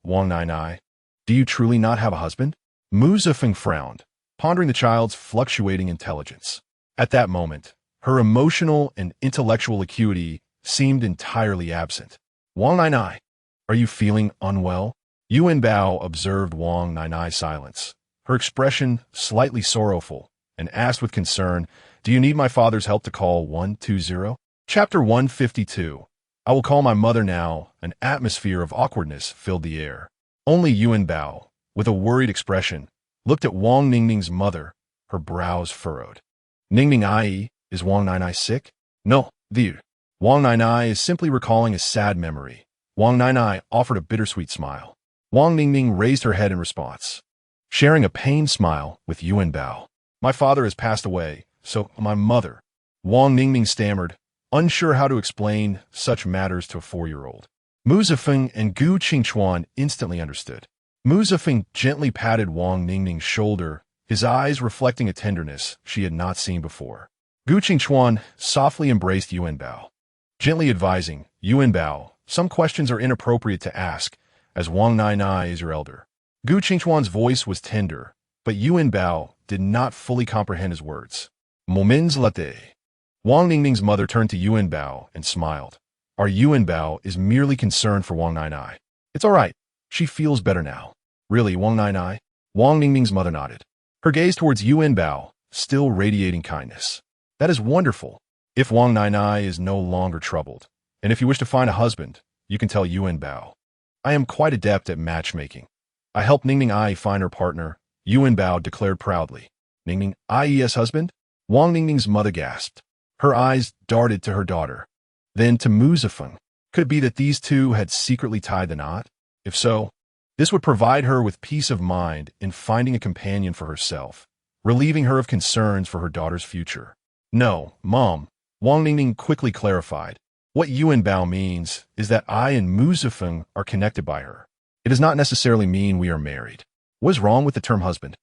"Wang Nai, do you truly not have a husband?" Musafeng frowned, pondering the child's fluctuating intelligence. At that moment, her emotional and intellectual acuity seemed entirely absent. "Wang Nai, are you feeling unwell?" Yuanbao observed Wang Nai's silence, her expression slightly sorrowful, and asked with concern, "Do you need my father's help to call 120? Chapter 152. I will call my mother now. An atmosphere of awkwardness filled the air. Only Yuanbao, with a worried expression, looked at Wang Ningning's mother, her brows furrowed. "Ningning Ai, is Wang Nai sick?" "No, dear. Wang Nai is simply recalling a sad memory." Wang Nai offered a bittersweet smile. Wang Ningning raised her head in response, sharing a pained smile with Yuanbao. "My father has passed away, so my mother." Wang Ningning stammered, unsure how to explain such matters to a 4-year-old. Musafeng and Gu Qingchuan instantly understood. Musafeng gently patted Wang Ningning's shoulder, his eyes reflecting a tenderness she had not seen before. Gu Qingchuan softly embraced Yuanbao, gently advising, "Yuanbao, some questions are inappropriate to ask, as Wang Nai is your elder." Gu Qingchuan's voice was tender, but Yuanbao did not fully comprehend his words. "Moments latte." Wang Ningning's mother turned to Yuanbao and smiled. Our Yuanbao is merely concerned for Wang Nai. It's all right. She feels better now. Really, Wang Nai? Wang Ningning's mother nodded. Her gaze towards Yuanbao, still radiating kindness. That is wonderful. If Wang Nai is no longer troubled, and if you wish to find a husband, you can tell Yuanbao. I am quite adept at matchmaking. I helped Ningning Ai find her partner, Yuanbao declared proudly. Ningning Ai's husband? Wang Ningning's mother gasped. Her eyes darted to her daughter. Then to Mu Zifeng. Could it be that these two had secretly tied the knot? If so, this would provide her with peace of mind in finding a companion for herself, relieving her of concerns for her daughter's future. No, Mom, Wang Ningning quickly clarified. What Yuanbao means is that I and Mu Zifeng are connected by her. It does not necessarily mean we are married. What is wrong with the term husband?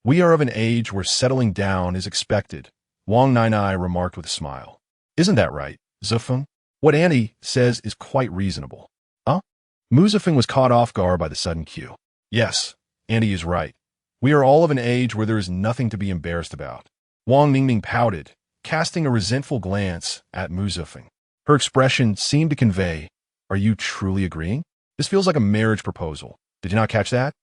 We are of an age where settling down is expected, Wang Nai remarked with a smile. Isn't that right, Zifeng? What Auntie says is quite reasonable. Huh? Mu Zifeng was caught off guard by the sudden cue. Yes, Auntie is right. We are all of an age where there is nothing to be embarrassed about. Wang Ningning pouted, casting a resentful glance at Mu Zifeng. Her expression seemed to convey, are you truly agreeing? This feels like a marriage proposal. Did you not catch that?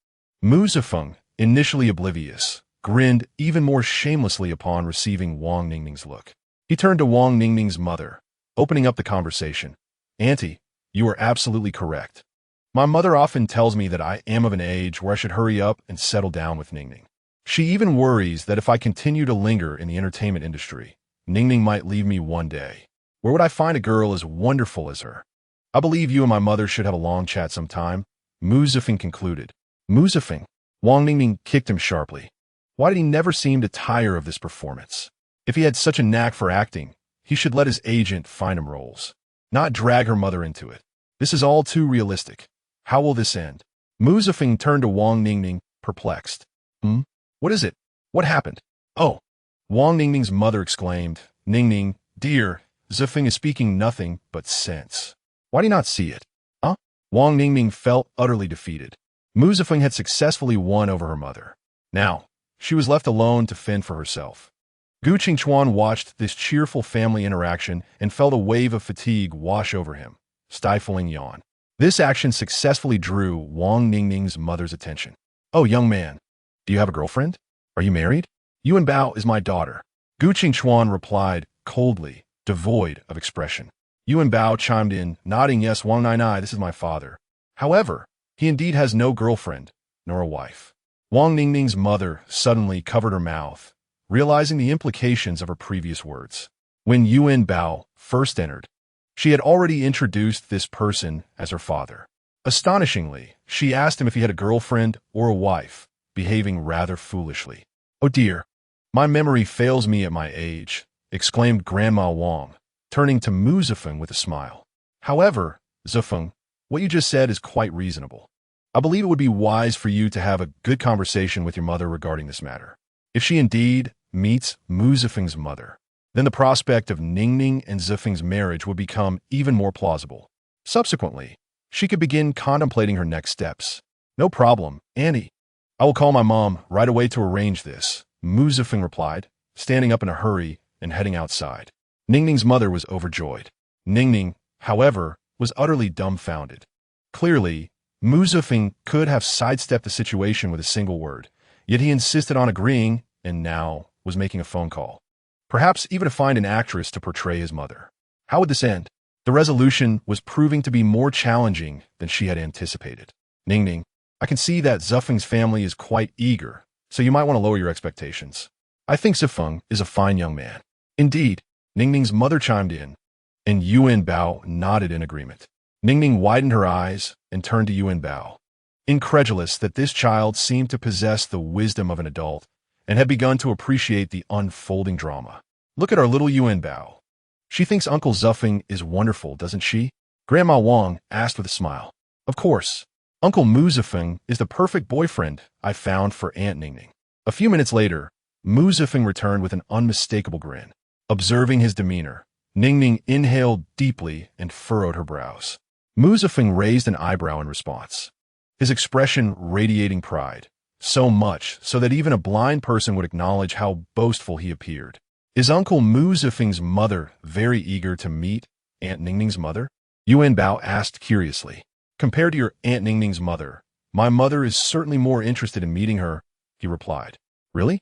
Mu Zifeng, initially oblivious, grinned even more shamelessly upon receiving Wang Ningning's look. He turned to Wang Ningning's mother, opening up the conversation. Auntie, you are absolutely correct. My mother often tells me that I am of an age where I should hurry up and settle down with Ningning. She even worries that if I continue to linger in the entertainment industry, Ningning might leave me one day. Where would I find a girl as wonderful as her? I believe you and my mother should have a long chat sometime, Mu Zifeng concluded. Mu Zifeng? Wang Ningning kicked him sharply. Why did he never seem to tire of this performance? If he had such a knack for acting, he should let his agent find him roles, not drag her mother into it. This is all too realistic. How will this end? Mu Zifeng turned to Wang Ningning, perplexed. What is it? What happened? Oh! Wang Ningning's mother exclaimed. Ningning, dear, Zifeng is speaking nothing but sense. Why do you not see it? Huh? Wang Ningning felt utterly defeated. Mu Zifeng had successfully won over her mother. Now, she was left alone to fend for herself. Gu Qingchuan watched this cheerful family interaction and felt a wave of fatigue wash over him, stifling yawn. This action successfully drew Wang Ningning's mother's attention. Oh, young man, do you have a girlfriend? Are you married? Yuanbao is my daughter. Gu Qingchuan replied coldly, devoid of expression. Yuanbao chimed in, nodding yes, Wang Nai, this is my father. However, he indeed has no girlfriend, nor a wife. Wang Ningning's mother suddenly covered her mouth, realizing the implications of her previous words. When Yuanbao first entered, she had already introduced this person as her father. Astonishingly, she asked him if he had a girlfriend or a wife, behaving rather foolishly. Oh dear, my memory fails me at my age, exclaimed Grandma Wang, turning to Mu Zifeng with a smile. However, Zifeng, what you just said is quite reasonable. I believe it would be wise for you to have a good conversation with your mother regarding this matter. If she indeed meets Mu Zifeng's mother, then the prospect of Ningning and Zifeng's marriage would become even more plausible. Subsequently, she could begin contemplating her next steps. No problem, Annie. I will call my mom right away to arrange this, Mu Zifeng replied, standing up in a hurry and heading outside. Ningning's mother was overjoyed. Ningning, however, was utterly dumbfounded. Clearly, Mu Zifeng could have sidestepped the situation with a single word, yet he insisted on agreeing and now was making a phone call. Perhaps even to find an actress to portray his mother. How would this end? The resolution was proving to be more challenging than she had anticipated. Ningning, I can see that Zifeng's family is quite eager, so you might want to lower your expectations. I think Zifeng is a fine young man. Indeed, Ningning's mother chimed in, and Yuanbao nodded in agreement. Ningning widened her eyes and turned to Yuanbao, incredulous that this child seemed to possess the wisdom of an adult and had begun to appreciate the unfolding drama. Look at our little Yuanbao. She thinks Uncle Zifeng is wonderful, doesn't she? Grandma Wang asked with a smile. Of course. Uncle Mu Zifeng is the perfect boyfriend I found for Aunt Ningning. A few minutes later, Mu Zifeng returned with an unmistakable grin. Observing his demeanor, Ningning inhaled deeply and furrowed her brows. Mu Zifeng raised an eyebrow in response, his expression radiating pride, so much so that even a blind person would acknowledge how boastful he appeared. Is Uncle Mu Zifeng's mother very eager to meet Aunt Ningning's mother? Yuanbao asked curiously. Compared to your Aunt Ningning's mother, my mother is certainly more interested in meeting her, he replied. Really?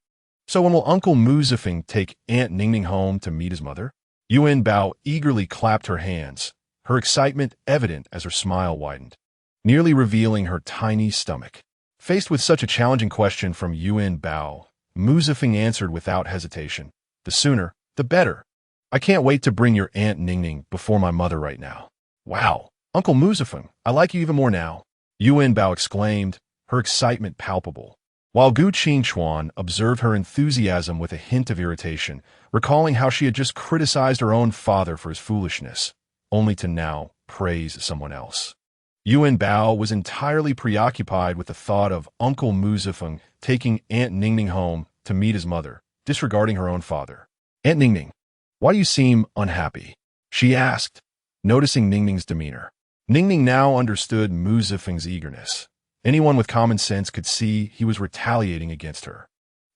So when will Uncle Mu Zifeng take Aunt Ningning home to meet his mother? Yuanbao eagerly clapped her hands, her excitement evident as her smile widened, nearly revealing her tiny stomach. Faced with such a challenging question from Yuanbao, Mu Zifeng answered without hesitation. The sooner, the better. I can't wait to bring your Aunt Ningning before my mother right now. Wow, Uncle Mu Zifeng, I like you even more now, Yuanbao exclaimed, her excitement palpable. While Gu Qingchuan observed her enthusiasm with a hint of irritation, recalling how she had just criticized her own father for his foolishness, only to now praise someone else. Yuanbao was entirely preoccupied with the thought of Uncle Mu Zifeng taking Aunt Ningning home to meet his mother, disregarding her own father. Aunt Ningning, why do you seem unhappy? She asked, noticing Ningning's demeanor. Ningning now understood Mu Zifeng's eagerness. Anyone with common sense could see he was retaliating against her.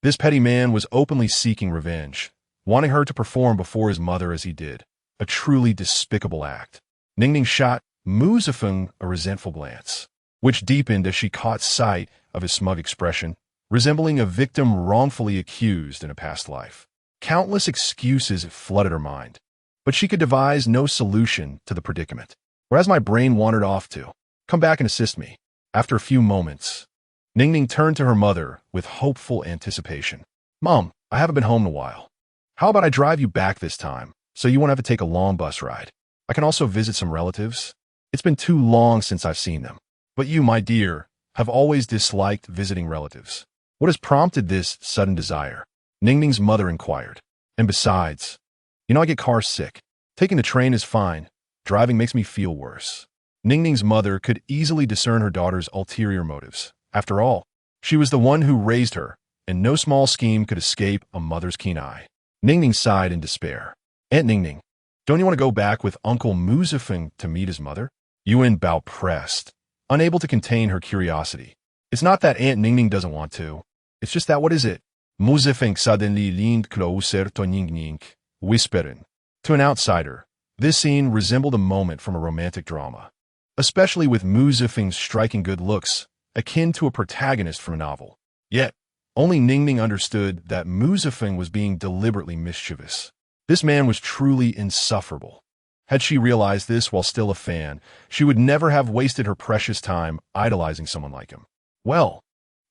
This petty man was openly seeking revenge, wanting her to perform before his mother as he did, a truly despicable act. Ningning shot Mu Zifeng a resentful glance, which deepened as she caught sight of his smug expression, resembling a victim wrongfully accused in a past life. Countless excuses flooded her mind, but she could devise no solution to the predicament. Whereas my brain wandered off to, come back and assist me. After a few moments, Ningning turned to her mother with hopeful anticipation. Mom, I haven't been home in a while. How about I drive you back this time, so you won't have to take a long bus ride? I can also visit some relatives. It's been too long since I've seen them. But you, my dear, have always disliked visiting relatives. What has prompted this sudden desire? Ningning's mother inquired. And besides, I get car sick. Taking the train is fine. Driving makes me feel worse. Ningning's mother could easily discern her daughter's ulterior motives. After all, she was the one who raised her, and no small scheme could escape a mother's keen eye. Ningning sighed in despair. Aunt Ningning, don't you want to go back with Uncle Mu Zifeng to meet his mother? Yuanbao pressed, unable to contain her curiosity. It's not that Aunt Ningning doesn't want to. It's just that what is it? Mu Zifeng suddenly leaned closer to Ningning, whispering. To an outsider, this scene resembled a moment from a romantic drama, especially with Mu Zifeng's striking good looks, akin to a protagonist from a novel. Yet, only Ningning understood that Mu Zifeng was being deliberately mischievous. This man was truly insufferable. Had she realized this while still a fan, she would never have wasted her precious time idolizing someone like him. Well,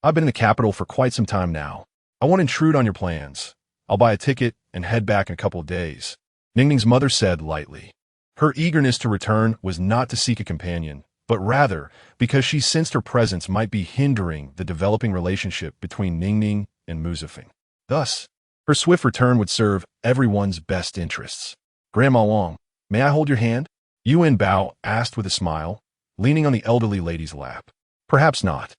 I've been in the capital for quite some time now. I won't intrude on your plans. I'll buy a ticket and head back in a couple of days, Ningning's mother said lightly. Her eagerness to return was not to seek a companion, but rather because she sensed her presence might be hindering the developing relationship between Ningning and Mu Zifeng. Thus, her swift return would serve everyone's best interests. Grandma Wang, may I hold your hand? Yuanbao asked with a smile, leaning on the elderly lady's lap. Perhaps not.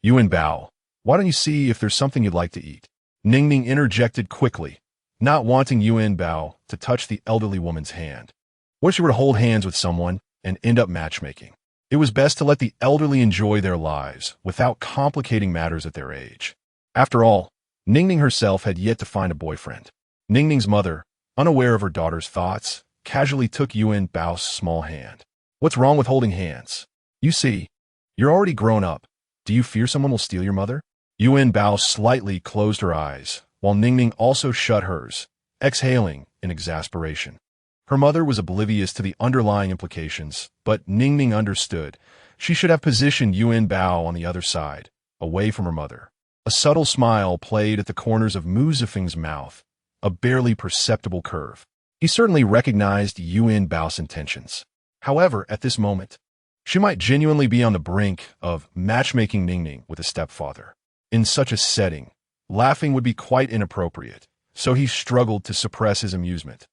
Yuanbao, why don't you see if there's something you'd like to eat? Ningning interjected quickly, not wanting Yuanbao to touch the elderly woman's hand. What if she were to hold hands with someone and end up matchmaking? It was best to let the elderly enjoy their lives without complicating matters at their age. After all, Ningning herself had yet to find a boyfriend. Ningning's mother, unaware of her daughter's thoughts, casually took Yuanbao's small hand. What's wrong with holding hands? You see, you're already grown up. Do you fear someone will steal your mother? Yuanbao slightly closed her eyes, while Ningning also shut hers, exhaling in exasperation. Her mother was oblivious to the underlying implications, but Ningning understood. She should have positioned Yuanbao on the other side, away from her mother. A subtle smile played at the corners of Mu Zifeng's mouth, a barely perceptible curve. He certainly recognized Yuanbao's intentions. However, at this moment, she might genuinely be on the brink of matchmaking Ningning with a stepfather. In such a setting, laughing would be quite inappropriate, so he struggled to suppress his amusement.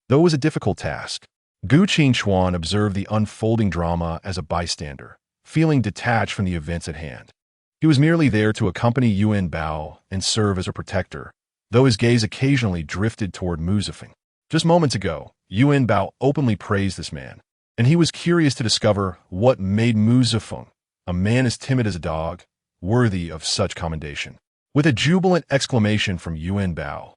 Though it was a difficult task, Gu Qingchuan observed the unfolding drama as a bystander, feeling detached from the events at hand. He was merely there to accompany Yuanbao and serve as a protector, though his gaze occasionally drifted toward Mu Zifeng. Just moments ago, Yuanbao openly praised this man, and he was curious to discover what made Mu Zifeng, a man as timid as a dog, worthy of such commendation. With a jubilant exclamation from Yuanbao,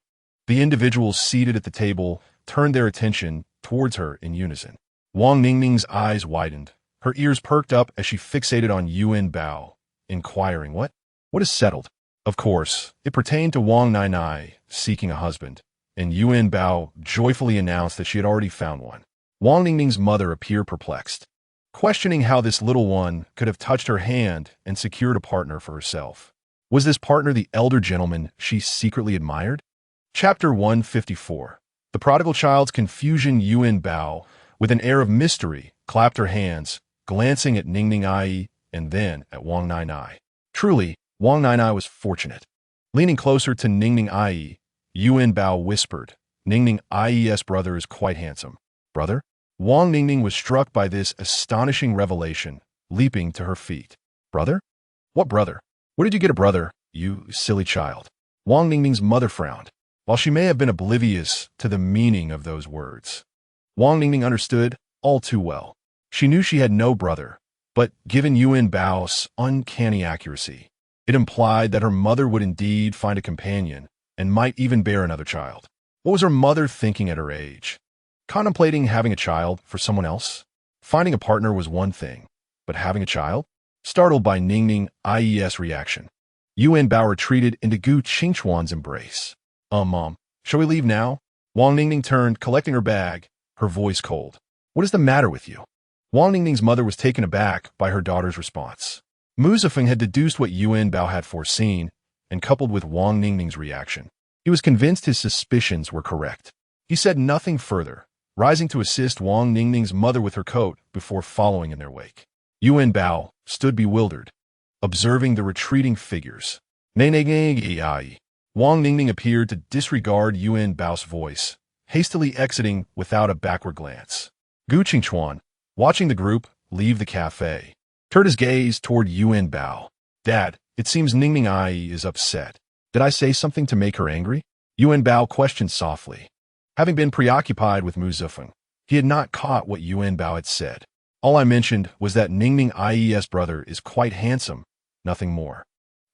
The individuals seated at the table turned their attention towards her in unison. Wang Ningning's eyes widened. Her ears perked up as she fixated on Yuanbao, inquiring, What is settled? Of course, it pertained to Wang Nainai seeking a husband, and Yuanbao joyfully announced that she had already found one. Wang Ningning's mother appeared perplexed, questioning how this little one could have touched her hand and secured a partner for herself. Was this partner the elder gentleman she secretly admired? Chapter 154. The prodigal child's confusion. Yuanbao, with an air of mystery, clapped her hands, glancing at Ningning Ai and then at Wang Nainai. Truly, Wang Nainai was fortunate. Leaning closer to Ningning Ai, Yuanbao whispered, Ningning Ai's brother is quite handsome. Brother? Wang Ningning was struck by this astonishing revelation, leaping to her feet. Brother? What brother? Where did you get a brother, you silly child? Wang Ningning's mother frowned. While she may have been oblivious to the meaning of those words, Wang Ningning understood all too well. She knew she had no brother, but given Yuanbao's uncanny accuracy, it implied that her mother would indeed find a companion and might even bear another child. What was her mother thinking at her age? Contemplating having a child for someone else? Finding a partner was one thing, but having a child? Startled by Ningning Ai's reaction, Yuanbao retreated into Gu Qingchuan's embrace. Mom, shall we leave now? Wang Ningning turned, collecting her bag, her voice cold. What is the matter with you? Wang Ningning's mother was taken aback by her daughter's response. Musafeng had deduced what Yuanbao had foreseen, and coupled with Wang Ningning's reaction, he was convinced his suspicions were correct. He said nothing further, rising to assist Wang Ningning's mother with her coat before following in their wake. Yuanbao stood bewildered, observing the retreating figures. Wang Ningning appeared to disregard Yuanbao's voice, hastily exiting without a backward glance. Gu Qingchuan, watching the group leave the cafe, turned his gaze toward Yuanbao. Dad, it seems Ningning Ai is upset. Did I say something to make her angry? Yuanbao questioned softly. Having been preoccupied with Musafeng, he had not caught what Yuanbao had said. All I mentioned was that Ningning Ai's brother is quite handsome, nothing more.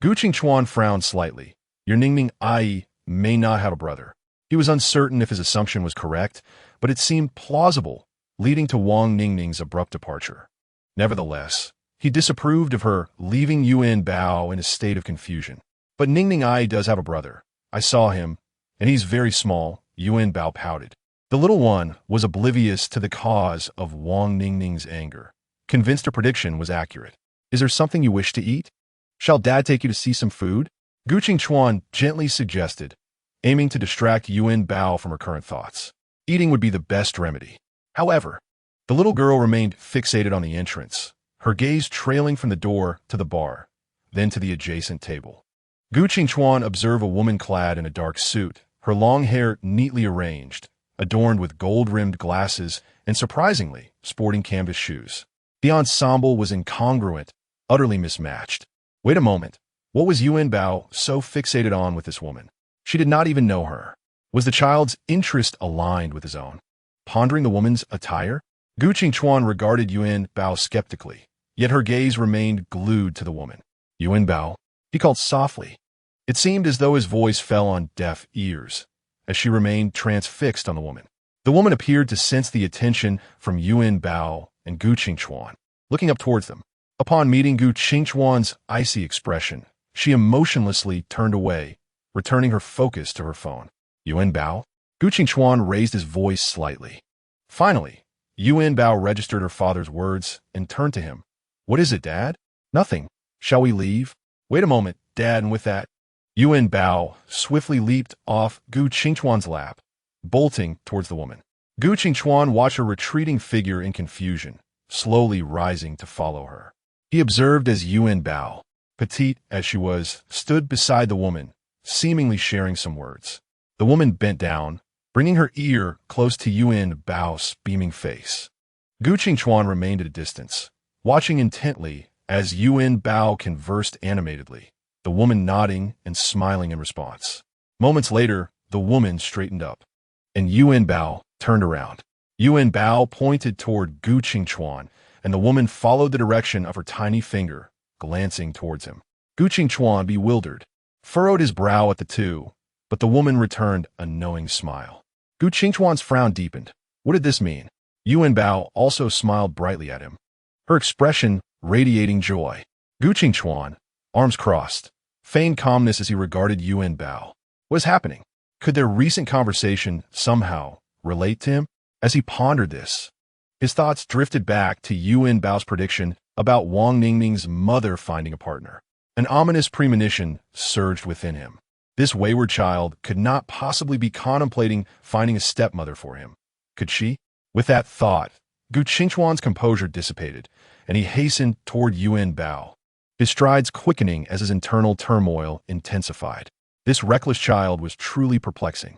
Gu Qingchuan frowned slightly. Your Ningning Ai may not have a brother. He was uncertain if his assumption was correct, but it seemed plausible, leading to Wang Ningning's abrupt departure. Nevertheless, he disapproved of her leaving Yuanbao in a state of confusion. But Ningning Ai does have a brother. I saw him, and he's very small. Yuanbao pouted. The little one was oblivious to the cause of Wang Ningning's anger, convinced her prediction was accurate. Is there something you wish to eat? Shall Dad take you to see some food? Gu Qingchuan gently suggested, aiming to distract Yuanbao from her current thoughts. Eating would be the best remedy. However, the little girl remained fixated on the entrance, her gaze trailing from the door to the bar, then to the adjacent table. Gu Qingchuan observed a woman clad in a dark suit, her long hair neatly arranged, adorned with gold-rimmed glasses and, surprisingly, sporting canvas shoes. The ensemble was incongruent, utterly mismatched. Wait a moment. What was Yuanbao so fixated on with this woman? She did not even know her. Was the child's interest aligned with his own? Pondering the woman's attire, Gu Qingchuan regarded Yuanbao skeptically, yet her gaze remained glued to the woman. Yuanbao, he called softly. It seemed as though his voice fell on deaf ears, as she remained transfixed on the woman. The woman appeared to sense the attention from Yuanbao and Gu Qingchuan, looking up towards them. Upon meeting Gu Qingchuan's icy expression, she emotionlessly turned away, returning her focus to her phone. Yuanbao? Gu Qingchuan raised his voice slightly. Finally, Yuanbao registered her father's words and turned to him. What is it, Dad? Nothing. Shall we leave? Wait a moment, Dad, and with that, Yuanbao swiftly leaped off Gu Qingchuan's lap, bolting towards the woman. Gu Qingchuan watched her retreating figure in confusion, slowly rising to follow her. He observed as Yuanbao, petite as she was, stood beside the woman, seemingly sharing some words. The woman bent down, bringing her ear close to Yuanbao's beaming face. Gu Qingchuan remained at a distance, watching intently as Yuanbao conversed animatedly, the woman nodding and smiling in response. Moments later, the woman straightened up, and Yuanbao turned around. Yuanbao pointed toward Gu Qingchuan, and the woman followed the direction of her tiny finger, glancing towards him. Gu Qingchuan, bewildered, furrowed his brow at the two, but the woman returned a knowing smile. Gu Qingchuan's frown deepened. What did this mean? Yuanbao also smiled brightly at him, her expression radiating joy. Gu Qingchuan, arms crossed, feigned calmness as he regarded Yuanbao. What was happening? Could their recent conversation somehow relate to him? As he pondered this, his thoughts drifted back to Yuanbao's prediction about Wang Ningning's mother finding a partner. An ominous premonition surged within him. This wayward child could not possibly be contemplating finding a stepmother for him. Could she? With that thought, Gu Qingchuan's composure dissipated, and he hastened toward Yuanbao, his strides quickening as his internal turmoil intensified. This reckless child was truly perplexing.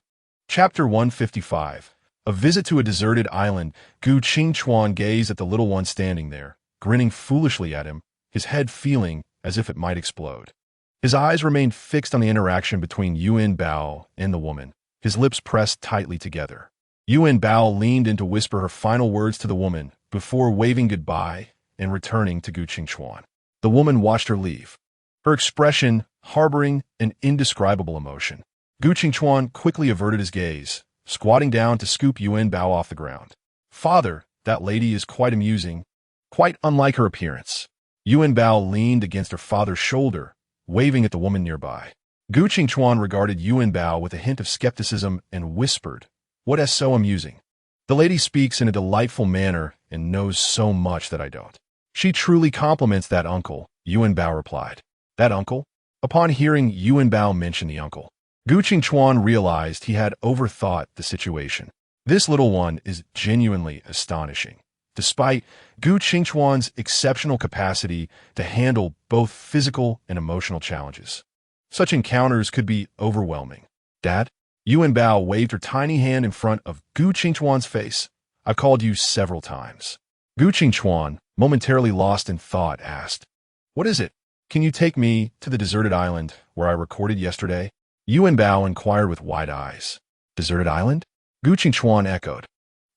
Chapter 155. A visit to a deserted island. Gu Qingchuan gazed at the little one standing there, grinning foolishly at him, his head feeling as if it might explode. His eyes remained fixed on the interaction between Yuanbao and the woman, his lips pressed tightly together. Yuanbao leaned in to whisper her final words to the woman before waving goodbye and returning to Gu Qingchuan. The woman watched her leave, her expression harboring an indescribable emotion. Gu Qingchuan quickly averted his gaze, squatting down to scoop Yuanbao off the ground. Father, that lady is quite amusing, quite unlike her appearance. Yuanbao leaned against her father's shoulder, waving at the woman nearby. Gu Qingchuan regarded Yuanbao with a hint of skepticism and whispered, "What is so amusing? The lady speaks in a delightful manner and knows so much that I don't." "She truly compliments that uncle," Yuanbao replied. "That uncle?" Upon hearing Yuanbao mention the uncle, Gu Qingchuan realized he had overthought the situation. This little one is genuinely astonishing, despite Gu Qingchuan's exceptional capacity to handle both physical and emotional challenges. Such encounters could be overwhelming. "Dad?" Yuanbao waved her tiny hand in front of Gu Qingchuan's face. "I've called you several times." Gu Qingchuan, momentarily lost in thought, asked, "What is it? Can you take me to the deserted island where I recorded yesterday?" Yuanbao inquired with wide eyes. "Deserted island?" Gu Qingchuan echoed.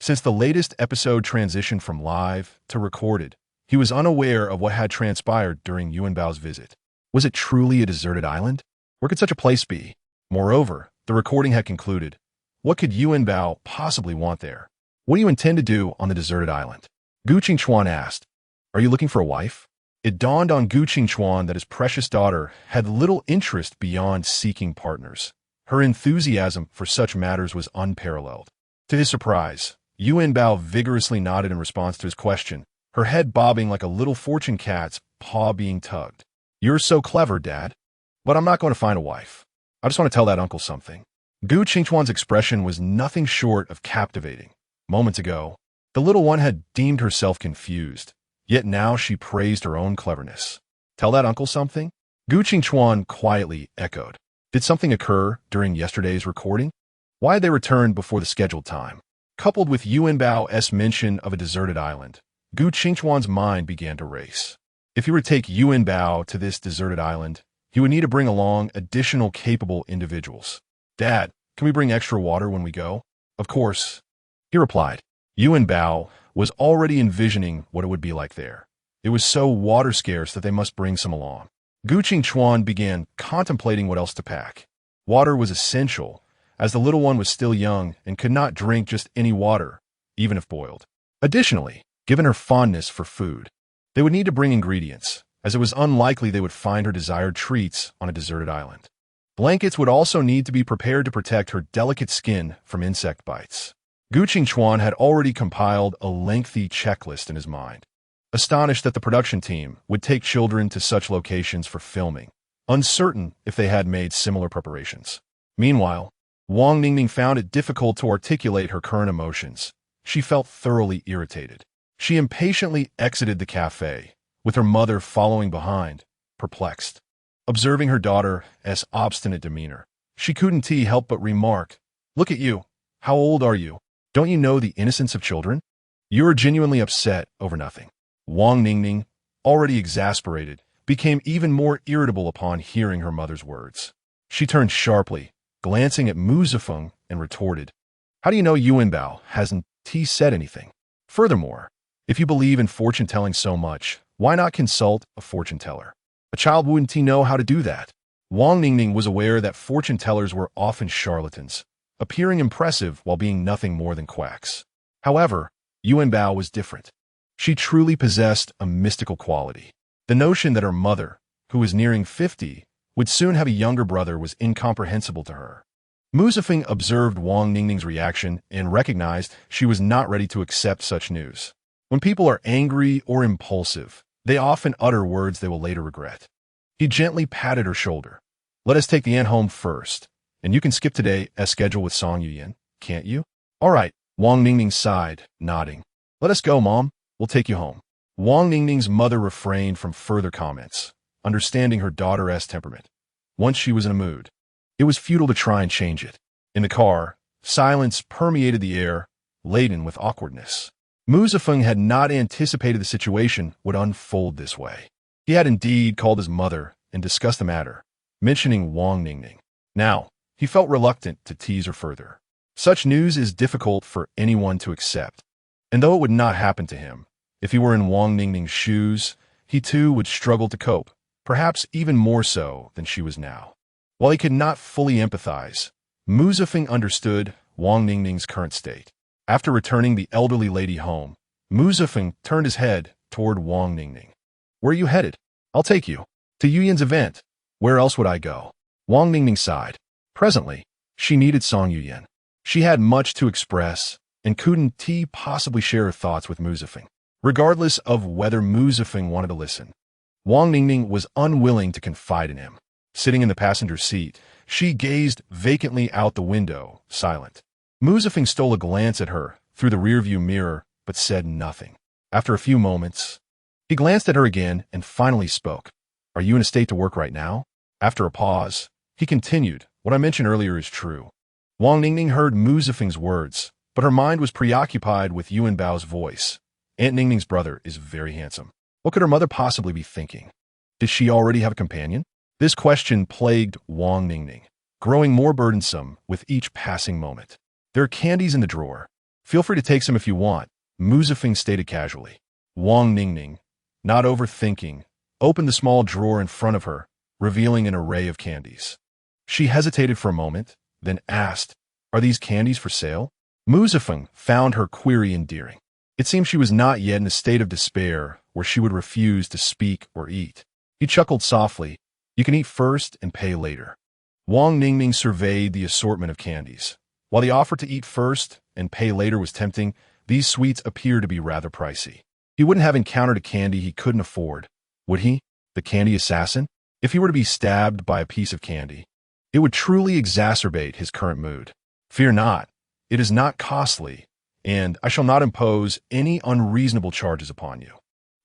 Since the latest episode transitioned from live to recorded, he was unaware of what had transpired during Yuanbao's visit. Was it truly a deserted island? Where could such a place be? Moreover, the recording had concluded. What could Yuanbao possibly want there? "What do you intend to do on the deserted island?" Gu Qingchuan asked. "Are you looking for a wife?" It dawned on Gu Qingchuan that his precious daughter had little interest beyond seeking partners. Her enthusiasm for such matters was unparalleled. To his surprise, Yuanbao vigorously nodded in response to his question, her head bobbing like a little fortune cat's paw being tugged. "You're so clever, Dad. But I'm not going to find a wife. I just want to tell that uncle something." Gu Qingchuan's expression was nothing short of captivating. Moments ago, the little one had deemed herself confused, yet now she praised her own cleverness. "Tell that uncle something?" Gu Qingchuan quietly echoed. Did something occur during yesterday's recording? Why had they returned before the scheduled time? Coupled with Yuanbao's mention of a deserted island, Gu Qingchuan's mind began to race. If he were to take Yuanbao to this deserted island, he would need to bring along additional capable individuals. "Dad, can we bring extra water when we go?" "Of course," he replied. Yuanbao was already envisioning what it would be like there. It was so water scarce that they must bring some along. Gu Qingchuan began contemplating what else to pack. Water was essential, as the little one was still young and could not drink just any water, even if boiled. Additionally, given her fondness for food, they would need to bring ingredients, as it was unlikely they would find her desired treats on a deserted island. Blankets would also need to be prepared to protect her delicate skin from insect bites. Gu Qingchuan had already compiled a lengthy checklist in his mind, astonished that the production team would take children to such locations for filming, uncertain if they had made similar preparations. Meanwhile, Wang Ningning found it difficult to articulate her current emotions. She felt thoroughly irritated. She impatiently exited the cafe, with her mother following behind, perplexed. Observing her daughter's obstinate demeanor, she couldn't help but remark, "Look at you. How old are you? Don't you know the innocence of children? You're genuinely upset over nothing." Wang Ningning, already exasperated, became even more irritable upon hearing her mother's words. She turned sharply, glancing at Mu Zifeng, and retorted, "How do you know Yuanbao hasn't said anything? Furthermore, if you believe in fortune-telling so much, why not consult a fortune-teller? A child wouldn't know how to do that." Wang Ningning was aware that fortune tellers were often charlatans, appearing impressive while being nothing more than quacks. However, Yuanbao was different. She truly possessed a mystical quality. The notion that her mother, who was nearing 50, would soon have a younger brother was incomprehensible to her. Mu Zifeng observed Wang Ningning's reaction and recognized she was not ready to accept such news. When people are angry or impulsive, they often utter words they will later regret. He gently patted her shoulder. "Let us take the aunt home first, and you can skip today as scheduled with Song Yuyan, can't you?" "All right," Wang Ningning sighed, nodding. "Let us go, Mom. We'll take you home." Wang Ningning's mother refrained from further comments, understanding her daughter's temperament. Once she was in a mood, it was futile to try and change it. In the car, silence permeated the air, laden with awkwardness. Mu Zifeng had not anticipated the situation would unfold this way. He had indeed called his mother and discussed the matter, mentioning Wang Ningning. Now, he felt reluctant to tease her further. Such news is difficult for anyone to accept, and though it would not happen to him, if he were in Wang Ningning's shoes, he too would struggle to cope, perhaps even more so than she was now. While he could not fully empathize, Mu Zifeng understood Wang Ningning's current state. After returning the elderly lady home, Mu Zifeng turned his head toward Wang Ningning. "Where are you headed?" "I'll take you. To Yuyan's event. Where else would I go?" Wang Ningning sighed. Presently, she needed Song Yuyan. She had much to express, and couldn't possibly share her thoughts with Mu Zifeng. Regardless of whether Mu Zifeng wanted to listen, Wang Ningning was unwilling to confide in him. Sitting in the passenger seat, she gazed vacantly out the window, silent. Mu Zifeng stole a glance at her through the rearview mirror, but said nothing. After a few moments, he glanced at her again and finally spoke. "Are you in a state to work right now?" After a pause, he continued, "What I mentioned earlier is true." Wang Ningning heard Mu Zifeng's words, but her mind was preoccupied with Yuanbao's voice. Aunt Ningning's brother is very handsome. What could her mother possibly be thinking? Did she already have a companion? This question plagued Wang Ningning, growing more burdensome with each passing moment. "There are candies in the drawer. Feel free to take some if you want," Mu Zifeng stated casually. Wang Ningning, not overthinking, opened the small drawer in front of her, revealing an array of candies. She hesitated for a moment, then asked, "Are these candies for sale?" Mu Zifeng found her query endearing. It seemed she was not yet in a state of despair where she would refuse to speak or eat. He chuckled softly. "You can eat first and pay later." Wang Ningning surveyed the assortment of candies. While the offer to eat first and pay later was tempting, these sweets appeared to be rather pricey. He wouldn't have encountered a candy he couldn't afford, would he? The candy assassin? If he were to be stabbed by a piece of candy, it would truly exacerbate his current mood. "Fear not. It is not costly, and I shall not impose any unreasonable charges upon you."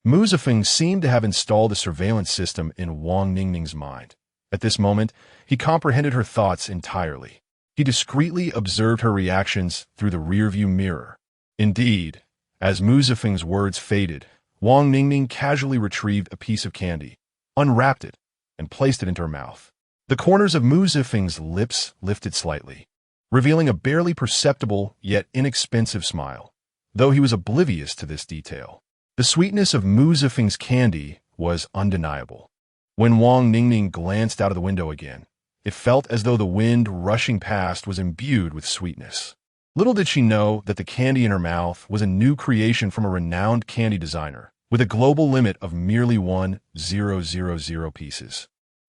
Mu Zifeng seemed to have installed a surveillance system in Wang Ningning's mind. At this moment, he comprehended her thoughts entirely. He discreetly observed her reactions through the rearview mirror. Indeed, as Mu Zifeng's words faded, Wang Ningning casually retrieved a piece of candy, unwrapped it, and placed it into her mouth. The corners of Mu Zifeng's lips lifted slightly, revealing a barely perceptible yet inexpensive smile, though he was oblivious to this detail. The sweetness of Mu Zifeng's candy was undeniable. When Wang Ningning glanced out of the window again, it felt as though the wind rushing past was imbued with sweetness. Little did she know that the candy in her mouth was a new creation from a renowned candy designer, with a global limit of merely 1,000 pieces,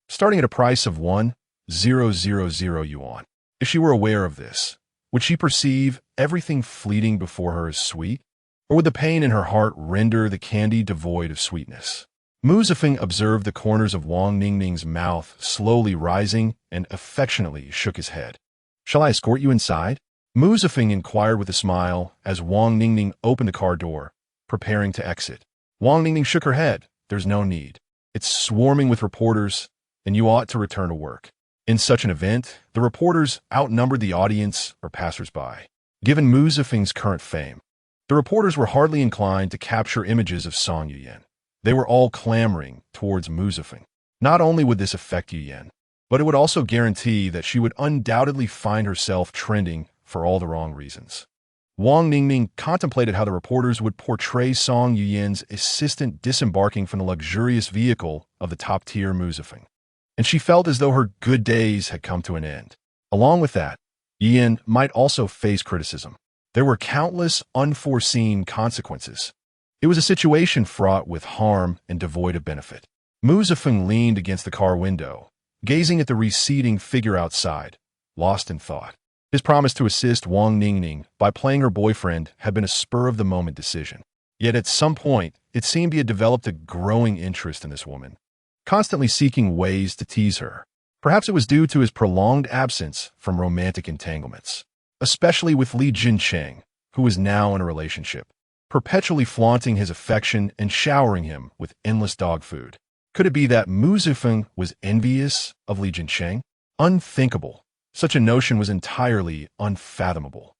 starting at a price of 1,000 yuan. If she were aware of this, would she perceive everything fleeting before her as sweet? Or would the pain in her heart render the candy devoid of sweetness? Mu Zifeng observed the corners of Wang Ningning's mouth slowly rising and affectionately shook his head. "Shall I escort you inside?" Mu Zifeng inquired with a smile as Wang Ningning opened the car door, preparing to exit. Wang Ningning shook her head. "There's no need. It's swarming with reporters, and you ought to return to work." In such an event, the reporters outnumbered the audience or passers-by. Given Mu Zifeng's current fame, the reporters were hardly inclined to capture images of Song Yuyan. They were all clamoring towards Mu Zifeng. Not only would this affect Yuyan, but it would also guarantee that she would undoubtedly find herself trending for all the wrong reasons. Wang Ningning contemplated how the reporters would portray Song Yuyan's assistant disembarking from the luxurious vehicle of the top-tier Mu Zifeng. and she felt as though her good days had come to an end. Along with that, Yin might also face criticism. There were countless unforeseen consequences. It was a situation fraught with harm and devoid of benefit. Mu Zifeng leaned against the car window, gazing at the receding figure outside, lost in thought. His promise to assist Wang Ningning by playing her boyfriend had been a spur-of-the-moment decision. Yet at some point, it seemed he had developed a growing interest in this woman, constantly seeking ways to tease her. Perhaps it was due to his prolonged absence from romantic entanglements, especially with Li Jincheng, who was now in a relationship, perpetually flaunting his affection and showering him with endless dog food. Could it be that Mu Zifeng was envious of Li Jincheng? Unthinkable. Such a notion was entirely unfathomable.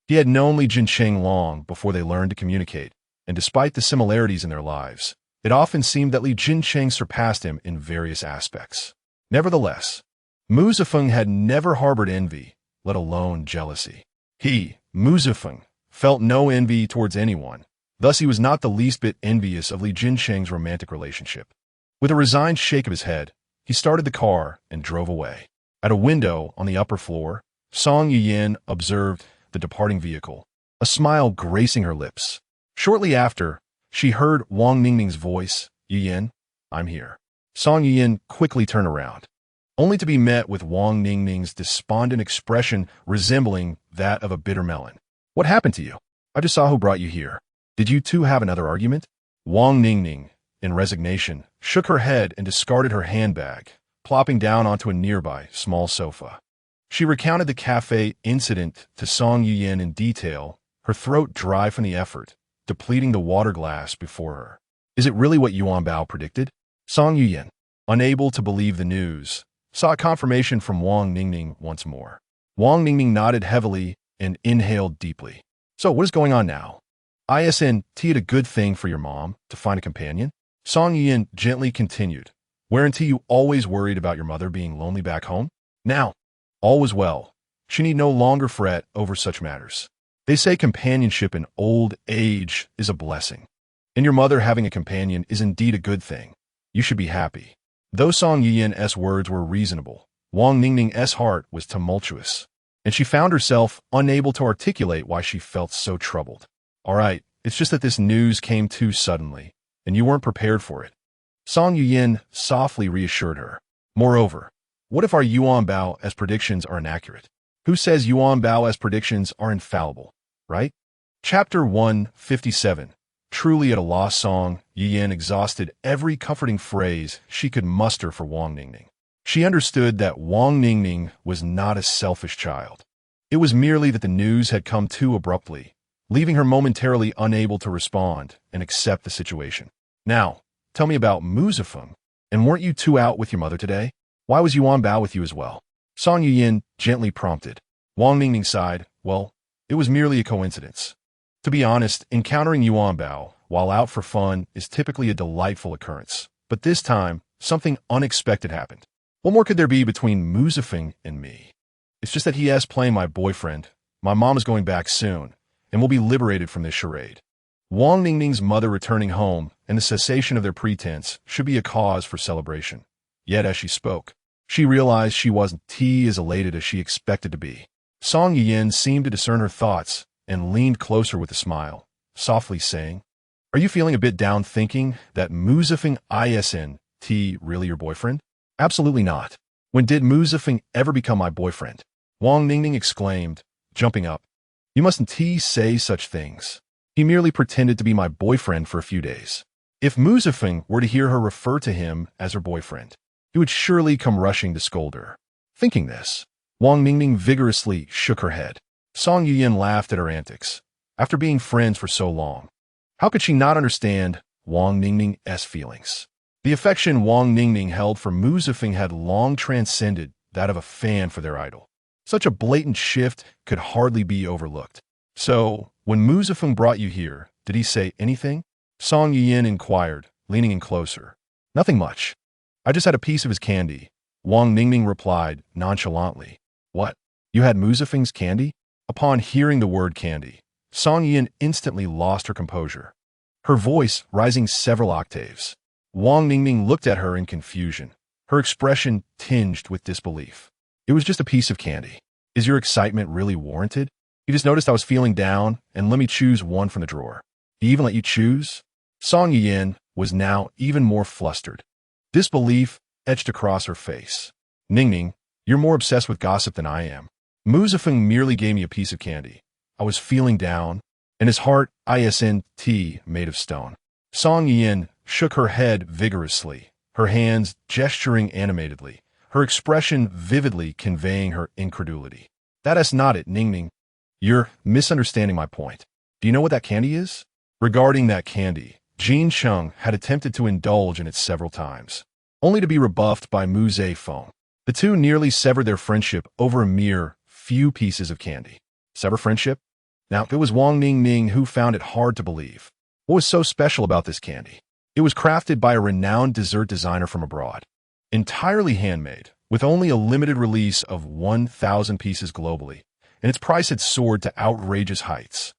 He had known Li Jincheng long before they learned to communicate, and despite the similarities in their lives, it often seemed that Li Jincheng surpassed him in various aspects. Nevertheless, Mu Zifeng had never harbored envy, let alone jealousy. He, Mu Zifeng, felt no envy towards anyone, thus he was not the least bit envious of Li Jincheng's romantic relationship. With a resigned shake of his head, he started the car and drove away. At a window on the upper floor, Song Yuyan observed the departing vehicle, a smile gracing her lips. Shortly after, she heard Wang Ningning's voice, "Yuyan, I'm here." Song Yuyan quickly turned around, only to be met with Wang Ningning's despondent expression resembling that of a bitter melon. "What happened to you? I just saw who brought you here. Did you two have another argument?" Wang Ningning, in resignation, shook her head and discarded her handbag, plopping down onto a nearby small sofa. She recounted the cafe incident to Song Yuyan in detail, her throat dry from the effort, depleting the water glass before her. "Is it really what Yuanbao predicted?" Song Yuyan, unable to believe the news, sought confirmation from Wang Ningning once more. Wang Ningning nodded heavily and inhaled deeply. "So what is going on now? Isn't it a good thing for your mom to find a companion?" Song Yuyan gently continued. "Weren't you always worried about your mother being lonely back home? Now, all was well. She need no longer fret over such matters. They say companionship in old age is a blessing, and your mother having a companion is indeed a good thing. You should be happy." Though Song Yuyan's words were reasonable, Wang Ningning's heart was tumultuous, and she found herself unable to articulate why she felt so troubled. "All right, it's just that this news came too suddenly, and you weren't prepared for it." Song Yuyan softly reassured her. "Moreover, what if our Yuanbao's predictions are inaccurate? Who says Yuanbao's predictions are infallible, right?" Chapter 157. Truly at a loss, Song Yuyan exhausted every comforting phrase she could muster for Wang Ningning. She understood that Wang Ningning was not a selfish child. It was merely that the news had come too abruptly, leaving her momentarily unable to respond and accept the situation. "Now, tell me about Mu Zifeng. And weren't you two out with your mother today? Why was Yuanbao with you as well?" Song Yuyan gently prompted. Wang Ningning sighed. "Well, it was merely a coincidence. To be honest, encountering Yuanbao while out for fun is typically a delightful occurrence. But this time, something unexpected happened. What more could there be between Mu Zifeng and me? It's just that he is playing my boyfriend. My mom is going back soon, and will be liberated from this charade." Wang Ningning's mother returning home and the cessation of their pretense should be a cause for celebration. Yet as she spoke, she realized she wasn't as elated as she expected to be. Song Yuyan seemed to discern her thoughts and leaned closer with a smile, softly saying, "Are you feeling a bit down thinking that Mu Zifeng isn't really your boyfriend?" "Absolutely not. When did Mu Zifeng ever become my boyfriend?" Wang Ningning exclaimed, jumping up. "You mustn't say such things. He merely pretended to be my boyfriend for a few days. If Mu Zifeng were to hear her refer to him as her boyfriend, he would surely come rushing to scold her." Thinking this, Wang Ningning vigorously shook her head. Song Yuyan laughed at her antics. After being friends for so long, how could she not understand Wang Ningning's feelings? The affection Wang Ningning held for Mu Zifeng had long transcended that of a fan for their idol. Such a blatant shift could hardly be overlooked. "So, when Mu Zifeng brought you here, did he say anything?" Song Yuyan inquired, leaning in closer. "Nothing much. I just had a piece of his candy," Wang Ningning replied nonchalantly. "What? You had Mu Zifeng's candy?" Upon hearing the word candy, Song Yuyan instantly lost her composure, her voice rising several octaves. Wang Ningning looked at her in confusion. her expression tinged with disbelief. It was just a piece of candy. Is your excitement really warranted? You just noticed I was feeling down, and let me choose one from the drawer. He even let you choose? Song Yuan was now even more flustered. Disbelief etched across her face. Ningning, you're more obsessed with gossip than I am. Mu Zifeng merely gave me a piece of candy. I was feeling down, and his heart, isn't made of stone. Song Yuan shook her head vigorously, her hands gesturing animatedly, her expression vividly conveying her incredulity. That's not it, Ningning. You're misunderstanding my point. Do you know what that candy is? Regarding that candy, Jin Cheng had attempted to indulge in it several times, only to be rebuffed by Mu Zifeng. The two nearly severed their friendship over a mere few pieces of candy. Sever friendship? Now, it was Wang Ningning who found it hard to believe. What was so special about this candy? It was crafted by a renowned dessert designer from abroad. Entirely handmade, with only a limited release of 1,000 pieces globally, and its price had soared to outrageous heights.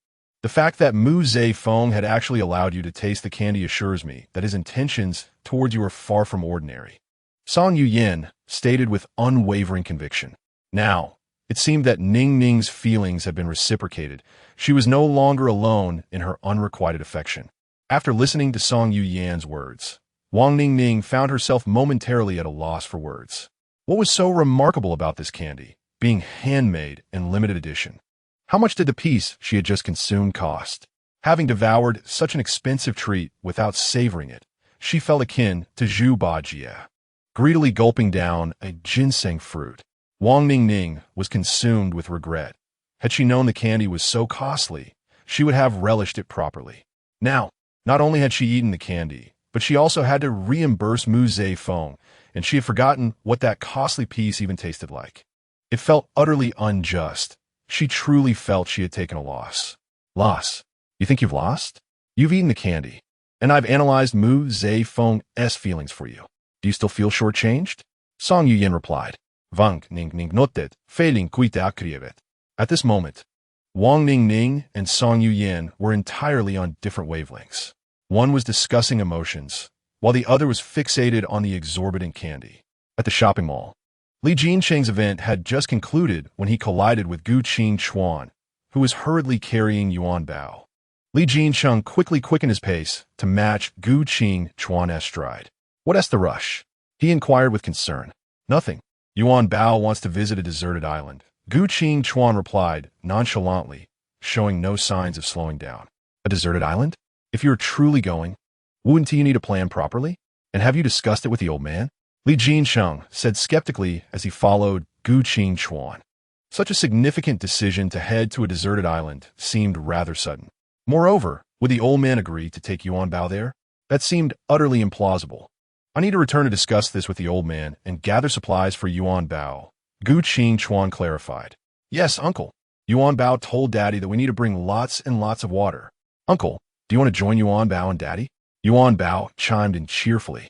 The fact that Mu Zifeng had actually allowed you to taste the candy assures me that his intentions towards you are far from ordinary. Song Yuan stated with unwavering conviction. Now, it seemed that Ning Ning's feelings had been reciprocated. She was no longer alone in her unrequited affection. After listening to Song Yuan's words, Wang Ningning found herself momentarily at a loss for words. What was so remarkable about this candy, being handmade and limited edition? How much did the piece she had just consumed cost? Having devoured such an expensive treat without savoring it, she felt akin to Zhu Bajie. Greedily gulping down a ginseng fruit, Wang Ningning was consumed with regret. Had she known the candy was so costly, she would have relished it properly. Now, not only had she eaten the candy, but she also had to reimburse Mu Zifeng, and she had forgotten what that costly piece even tasted like. It felt utterly unjust. She truly felt she had taken a loss. Loss? You think you've lost? You've eaten the candy, and I've analyzed Mu Zifeng's feelings for you. Do you still feel shortchanged? Song Yuan replied. Wang Ningning noted, failing quite accurate. At this moment, Wang Ningning and Song Yuan were entirely on different wavelengths. One was discussing emotions, while the other was fixated on the exorbitant candy. At the shopping mall, Li Jincheng's event had just concluded when he collided with Gu Qingchuan, who was hurriedly carrying Yuanbao. Li Jincheng quickly quickened his pace to match Gu Qingchuan's stride. What's the rush? He inquired with concern. Nothing. Yuanbao wants to visit a deserted island. Gu Qingchuan replied nonchalantly, showing no signs of slowing down. A deserted island? If you're truly going, wouldn't you need to plan properly? And have you discussed it with the old man? Li Jincheng said skeptically as he followed Gu Qingchuan. Such a significant decision to head to a deserted island seemed rather sudden. Moreover, would the old man agree to take Yuanbao there? That seemed utterly implausible. I need to return to discuss this with the old man and gather supplies for Yuanbao, Gu Qingchuan clarified. Yes, uncle. Yuanbao told daddy that we need to bring lots and lots of water. Uncle, do you want to join Yuanbao and daddy? Yuanbao chimed in cheerfully,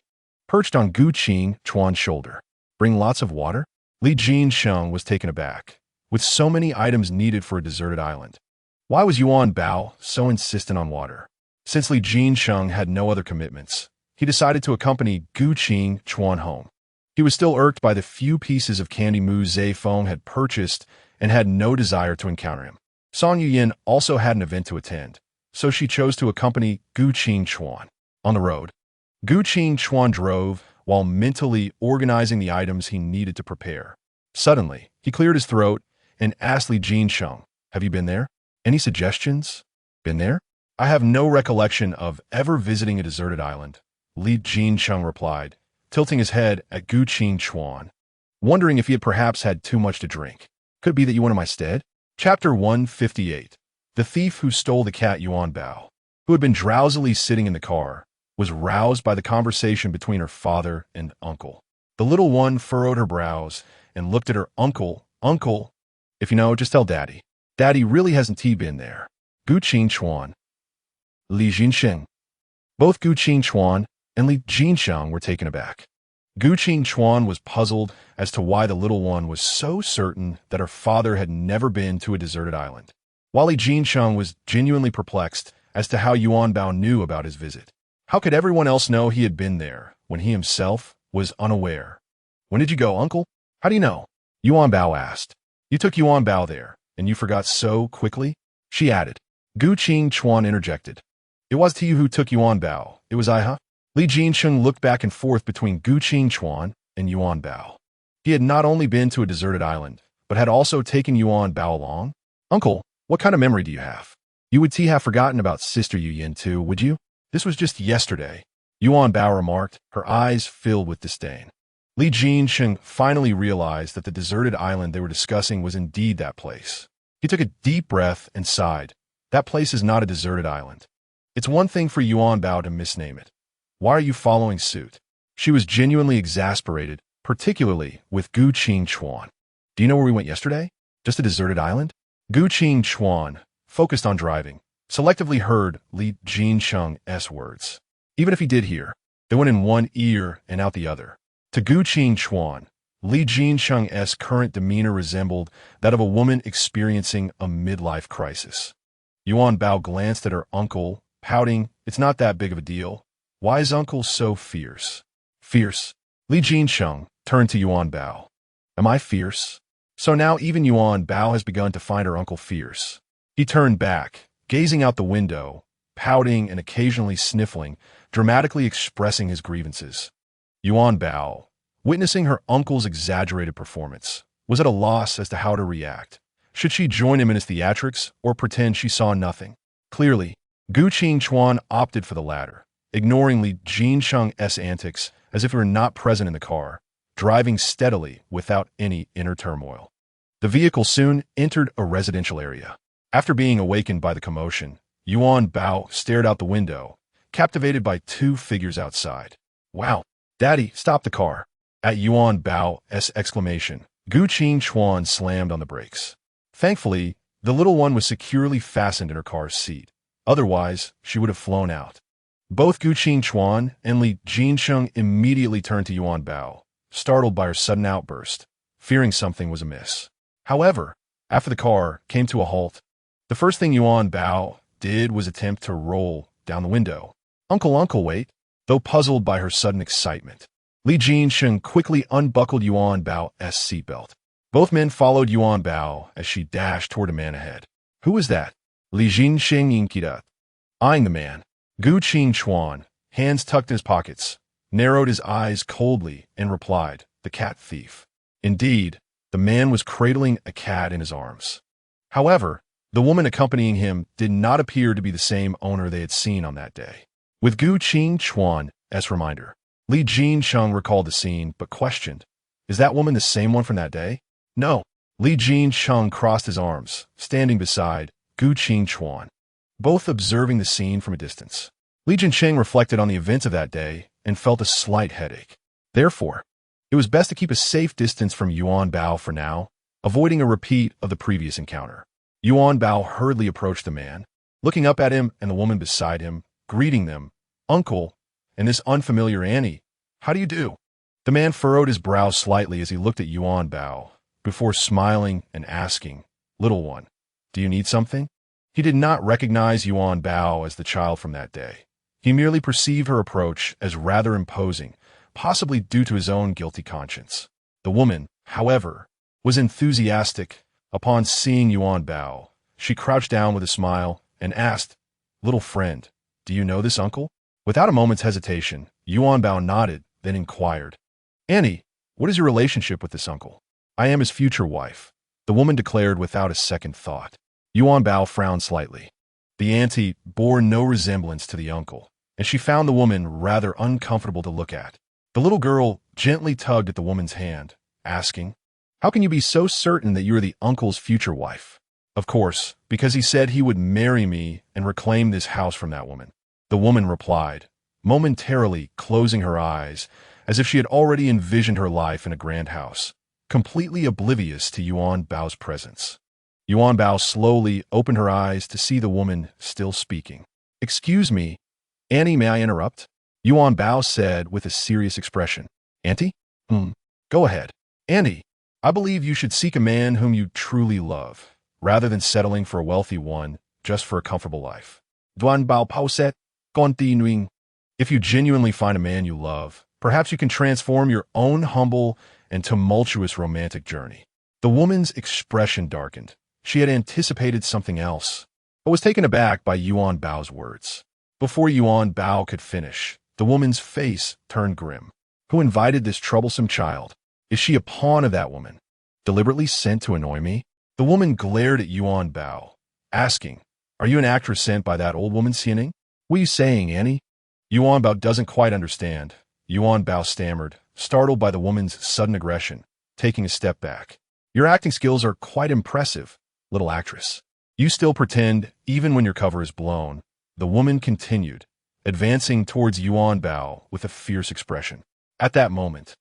perched on Gu Qingchuan's shoulder. Bring lots of water? Li Jincheng was taken aback. With so many items needed for a deserted island, why was Yuanbao so insistent on water? Since Li Jincheng had no other commitments, he decided to accompany Gu Qingchuan home. He was still irked by the few pieces of candy Mu Zifeng had purchased and had no desire to encounter him. Song Yuan also had an event to attend, so she chose to accompany Gu Qingchuan. On the road, Gu Qingchuan drove while mentally organizing the items he needed to prepare. Suddenly, he cleared his throat and asked Li Jincheng, "Have you been there? Any suggestions?" "Been there? I have no recollection of ever visiting a deserted island," Li Jincheng replied, tilting his head at Gu Qingchuan, wondering if he had perhaps had too much to drink. "Could it be that you went in my stead?" Chapter 158. The thief who stole the cat Yuanbao, who had been drowsily sitting in the car, was roused by the conversation between her father and uncle. The little one furrowed her brows and looked at her uncle. "Uncle, if you know, just tell daddy. Daddy really hasn't been there." Gu Qingchuan. Li Jincheng. Both Gu Qingchuan and Li Jincheng were taken aback. Gu Qingchuan was puzzled as to why the little one was so certain that her father had never been to a deserted island, while Li Jincheng was genuinely perplexed as to how Yuanbao knew about his visit. How could everyone else know he had been there when he himself was unaware? When did you go, uncle? How do you know? Yuanbao asked. You took Yuanbao there, and you forgot so quickly? She added. Gu Qingchuan interjected. It was to you who took Yuanbao. It was I, huh? Li Jinsheng looked back and forth between Gu Qingchuan and Yuanbao. He had not only been to a deserted island, but had also taken Yuanbao along. Uncle, what kind of memory do you have? You would have forgotten about Sister Yu Yin too, would you? This was just yesterday, Yuanbao remarked, her eyes filled with disdain. Li Jinsheng finally realized that the deserted island they were discussing was indeed that place. He took a deep breath and sighed. That place is not a deserted island. It's one thing for Yuanbao to misname it. Why are you following suit? She was genuinely exasperated, particularly with Gu Qingchuan. Do you know where we went yesterday? Just a deserted island? Gu Qingchuan, focused on driving, selectively heard Li Jinsheng's words. Even if he did hear, they went in one ear and out the other. To Gu Qingchuan, Li Jinsheng's current demeanor resembled that of a woman experiencing a midlife crisis. Yuanbao glanced at her uncle, pouting, It's not that big of a deal. Why is uncle so fierce? Fierce? Li Jinsheng turned to Yuanbao. Am I fierce? So now even Yuanbao has begun to find her uncle fierce. He turned back, gazing out the window, pouting and occasionally sniffling, dramatically expressing his grievances. Yuanbao, witnessing her uncle's exaggerated performance, was at a loss as to how to react. Should she join him in his theatrics or pretend she saw nothing? Clearly, Gu Qingchuan opted for the latter, ignoring Li Jinsheng's antics as if he were not present in the car, driving steadily without any inner turmoil. The vehicle soon entered a residential area. After being awakened by the commotion, Yuanbao stared out the window, captivated by two figures outside. Wow, Daddy, stop the car. At Yuanbao's exclamation, Gu Qingchuan slammed on the brakes. Thankfully, the little one was securely fastened in her car's seat. Otherwise, she would have flown out. Both Gu Qingchuan and Li Jinsheng immediately turned to Yuanbao, startled by her sudden outburst, fearing something was amiss. However, after the car came to a halt, the first thing Yuanbao did was attempt to roll down the window. Uncle, wait. Though puzzled by her sudden excitement, Li Jinsheng quickly unbuckled Yuanbao's seatbelt. Both men followed Yuanbao as she dashed toward a man ahead. Who was that? Li Jinsheng inquired. Eyeing the man, Gu Qingchuan, hands tucked in his pockets, narrowed his eyes coldly and replied, The cat thief. Indeed, the man was cradling a cat in his arms. However, the woman accompanying him did not appear to be the same owner they had seen on that day. With Gu Qingchuan as reminder, Li Jinsheng recalled the scene but questioned, Is that woman the same one from that day? No. Li Jinsheng crossed his arms, standing beside Gu Qingchuan, both observing the scene from a distance. Li Jinsheng reflected on the events of that day and felt a slight headache. Therefore, it was best to keep a safe distance from Yuanbao for now, avoiding a repeat of the previous encounter. Yuanbao hurriedly approached the man, looking up at him and the woman beside him, greeting them, Uncle, and this unfamiliar Annie. How do you do? The man furrowed his brow slightly as he looked at Yuanbao, before smiling and asking, Little one, do you need something? He did not recognize Yuanbao as the child from that day. He merely perceived her approach as rather imposing, possibly due to his own guilty conscience. The woman, however, was enthusiastic. Upon seeing Yuanbao, she crouched down with a smile and asked, Little friend, do you know this uncle? Without a moment's hesitation, Yuanbao nodded, then inquired, Annie, what is your relationship with this uncle? I am his future wife, the woman declared without a second thought. Yuanbao frowned slightly. The auntie bore no resemblance to the uncle, and she found the woman rather uncomfortable to look at. The little girl gently tugged at the woman's hand, asking, How can you be so certain that you are the uncle's future wife? Of course, because he said he would marry me and reclaim this house from that woman. The woman replied, momentarily closing her eyes as if she had already envisioned her life in a grand house, completely oblivious to Yuanbao's presence. Yuanbao slowly opened her eyes to see the woman still speaking. Excuse me, Annie, may I interrupt? Yuanbao said with a serious expression. Auntie? Go ahead. Annie, I believe you should seek a man whom you truly love, rather than settling for a wealthy one just for a comfortable life. Yuanbao Pao said, continuing, If you genuinely find a man you love, perhaps you can transform your own humble and tumultuous romantic journey. The woman's expression darkened. She had anticipated something else, but was taken aback by Yuanbao's words. Before Yuanbao could finish, the woman's face turned grim. Who invited this troublesome child? Is she a pawn of that woman, deliberately sent to annoy me? The woman glared at Yuanbao, asking, "Are you an actress sent by that old woman Xianing? What are you saying, Annie?" Yuanbao doesn't quite understand. Yuanbao stammered, startled by the woman's sudden aggression, taking a step back. "Your acting skills are quite impressive, little actress. You still pretend even when your cover is blown," the woman continued, advancing towards Yuanbao with a fierce expression. At that moment,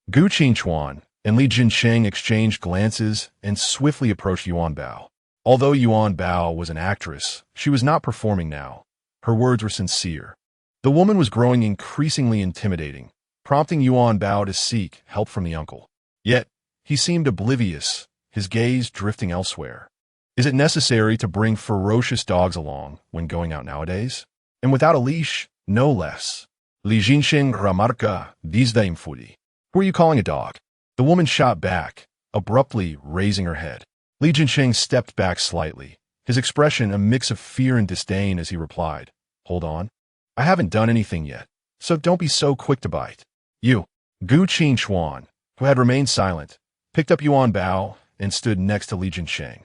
Gu Qingchuan and Li Jinsheng exchanged glances and swiftly approached Yuanbao. Although Yuanbao was an actress, she was not performing now. Her words were sincere. The woman was growing increasingly intimidating, prompting Yuanbao to seek help from the uncle. Yet, he seemed oblivious, his gaze drifting elsewhere. Is it necessary to bring ferocious dogs along when going out nowadays? And without a leash, no less. Li Jinsheng remarca desde infuri. Who are you calling a dog? The woman shot back, abruptly raising her head. Li Jinsheng stepped back slightly, his expression a mix of fear and disdain as he replied, "Hold on. I haven't done anything yet, so don't be so quick to bite." You, Gu Qingchuan, who had remained silent, picked up Yuanbao and stood next to Li Jinsheng,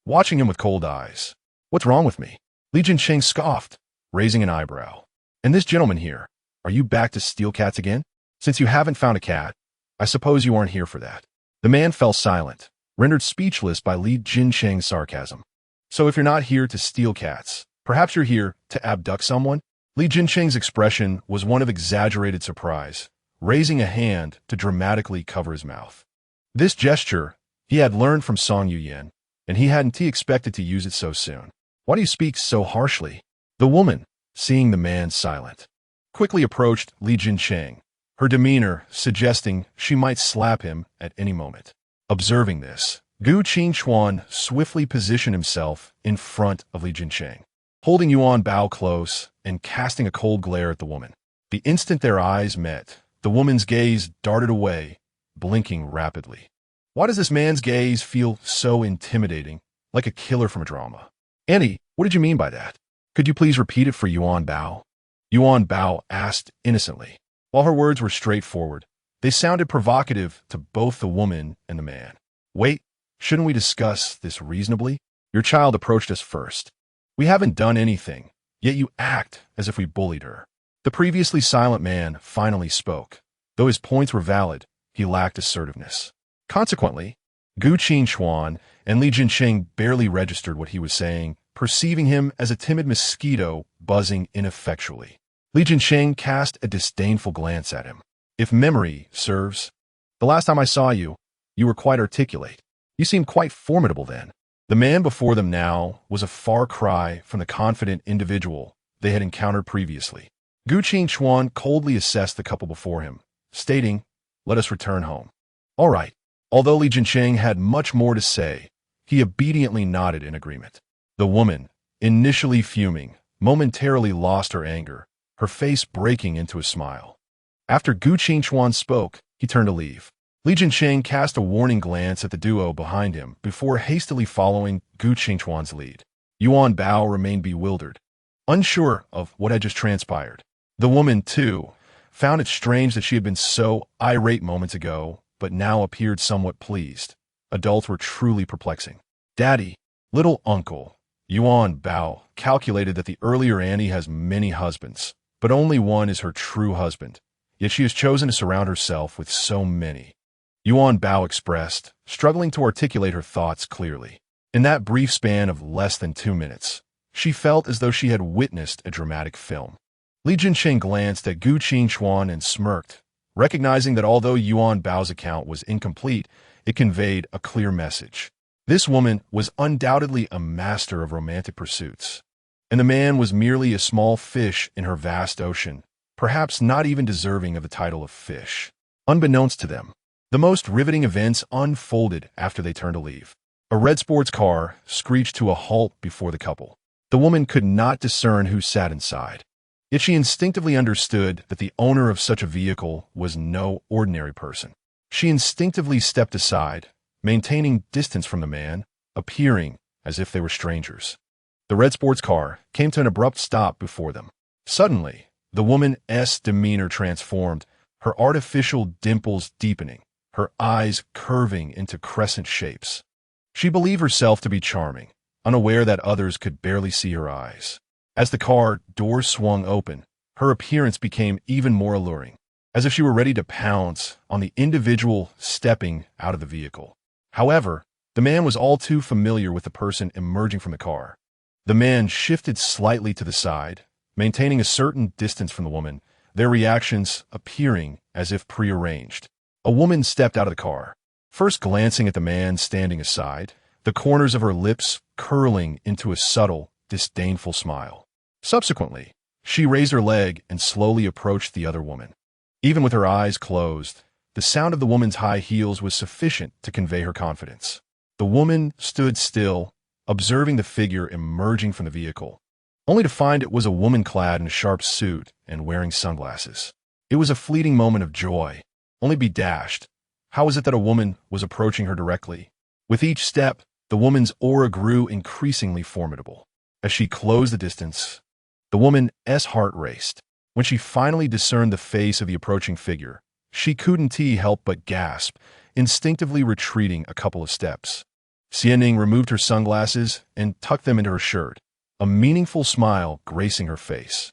watching him with cold eyes. "What's wrong with me?" Li Jinsheng scoffed, raising an eyebrow. "And this gentleman here, are you back to steal cats again? Since you haven't found a cat, I suppose you aren't here for that." The man fell silent, rendered speechless by Li Jinsheng's sarcasm. "So if you're not here to steal cats, perhaps you're here to abduct someone?" Li Jinsheng's expression was one of exaggerated surprise, raising a hand to dramatically cover his mouth. This gesture he had learned from Song Yuyan, and he hadn't expected to use it so soon. "Why do you speak so harshly?" The woman, seeing the man silent, quickly approached Li Jinsheng, her demeanor suggesting she might slap him at any moment. Observing this, Gu Qingchuan swiftly positioned himself in front of Li Jinsheng, holding Yuanbao close and casting a cold glare at the woman. The instant their eyes met, the woman's gaze darted away, blinking rapidly. Why does this man's gaze feel so intimidating, like a killer from a drama? "Annie, what did you mean by that? Could you please repeat it for Yuanbao?" Yuanbao asked innocently. While her words were straightforward, they sounded provocative to both the woman and the man. "Wait, shouldn't we discuss this reasonably? Your child approached us first. We haven't done anything, yet you act as if we bullied her." The previously silent man finally spoke. Though his points were valid, he lacked assertiveness. Consequently, Gu Qingchuan and Li Jinsheng barely registered what he was saying, perceiving him as a timid mosquito buzzing ineffectually. Li Jinsheng cast a disdainful glance at him. "If memory serves, the last time I saw you, you were quite articulate. You seemed quite formidable then." The man before them now was a far cry from the confident individual they had encountered previously. Gu Qingchuan coldly assessed the couple before him, stating, "Let us return home." "All right." Although Li Jinsheng had much more to say, he obediently nodded in agreement. The woman, initially fuming, momentarily lost her anger, her face breaking into a smile. After Gu Qingchuan spoke, he turned to leave. Li Jinsheng cast a warning glance at the duo behind him before hastily following Gu Qingchuan's lead. Yuanbao remained bewildered, unsure of what had just transpired. The woman, too, found it strange that she had been so irate moments ago, but now appeared somewhat pleased. Adults were truly perplexing. "Daddy, little uncle," Yuanbao calculated that the earlier Annie has many husbands, but only one is her true husband, yet she has chosen to surround herself with so many. Yuanbao expressed, struggling to articulate her thoughts clearly. In that brief span of less than 2 minutes, she felt as though she had witnessed a dramatic film. Li Jinsheng glanced at Gu Qingchuan and smirked, recognizing that although Yuanbao's account was incomplete, it conveyed a clear message. This woman was undoubtedly a master of romantic pursuits, and the man was merely a small fish in her vast ocean, perhaps not even deserving of the title of fish. Unbeknownst to them, the most riveting events unfolded after they turned to leave. A red sports car screeched to a halt before the couple. The woman could not discern who sat inside, yet she instinctively understood that the owner of such a vehicle was no ordinary person. She instinctively stepped aside, maintaining distance from the man, appearing as if they were strangers. The red sports car came to an abrupt stop before them. Suddenly, the woman's demeanor transformed, her artificial dimples deepening, her eyes curving into crescent shapes. She believed herself to be charming, unaware that others could barely see her eyes. As the car doors swung open, her appearance became even more alluring, as if she were ready to pounce on the individual stepping out of the vehicle. However, the man was all too familiar with the person emerging from the car. The man shifted slightly to the side, maintaining a certain distance from the woman, their reactions appearing as if prearranged. A woman stepped out of the car, first glancing at the man standing aside, the corners of her lips curling into a subtle, disdainful smile. Subsequently, she raised her leg and slowly approached the other woman. Even with her eyes closed, the sound of the woman's high heels was sufficient to convey her confidence. The woman stood still, observing the figure emerging from the vehicle, only to find it was a woman clad in a sharp suit and wearing sunglasses. It was a fleeting moment of joy, only be dashed. How was it that a woman was approaching her directly? With each step, the woman's aura grew increasingly formidable. As she closed the distance, the woman's heart raced. When she finally discerned the face of the approaching figure, she couldn't help but gasp, instinctively retreating a couple of steps. Xianning removed her sunglasses and tucked them into her shirt, a meaningful smile gracing her face.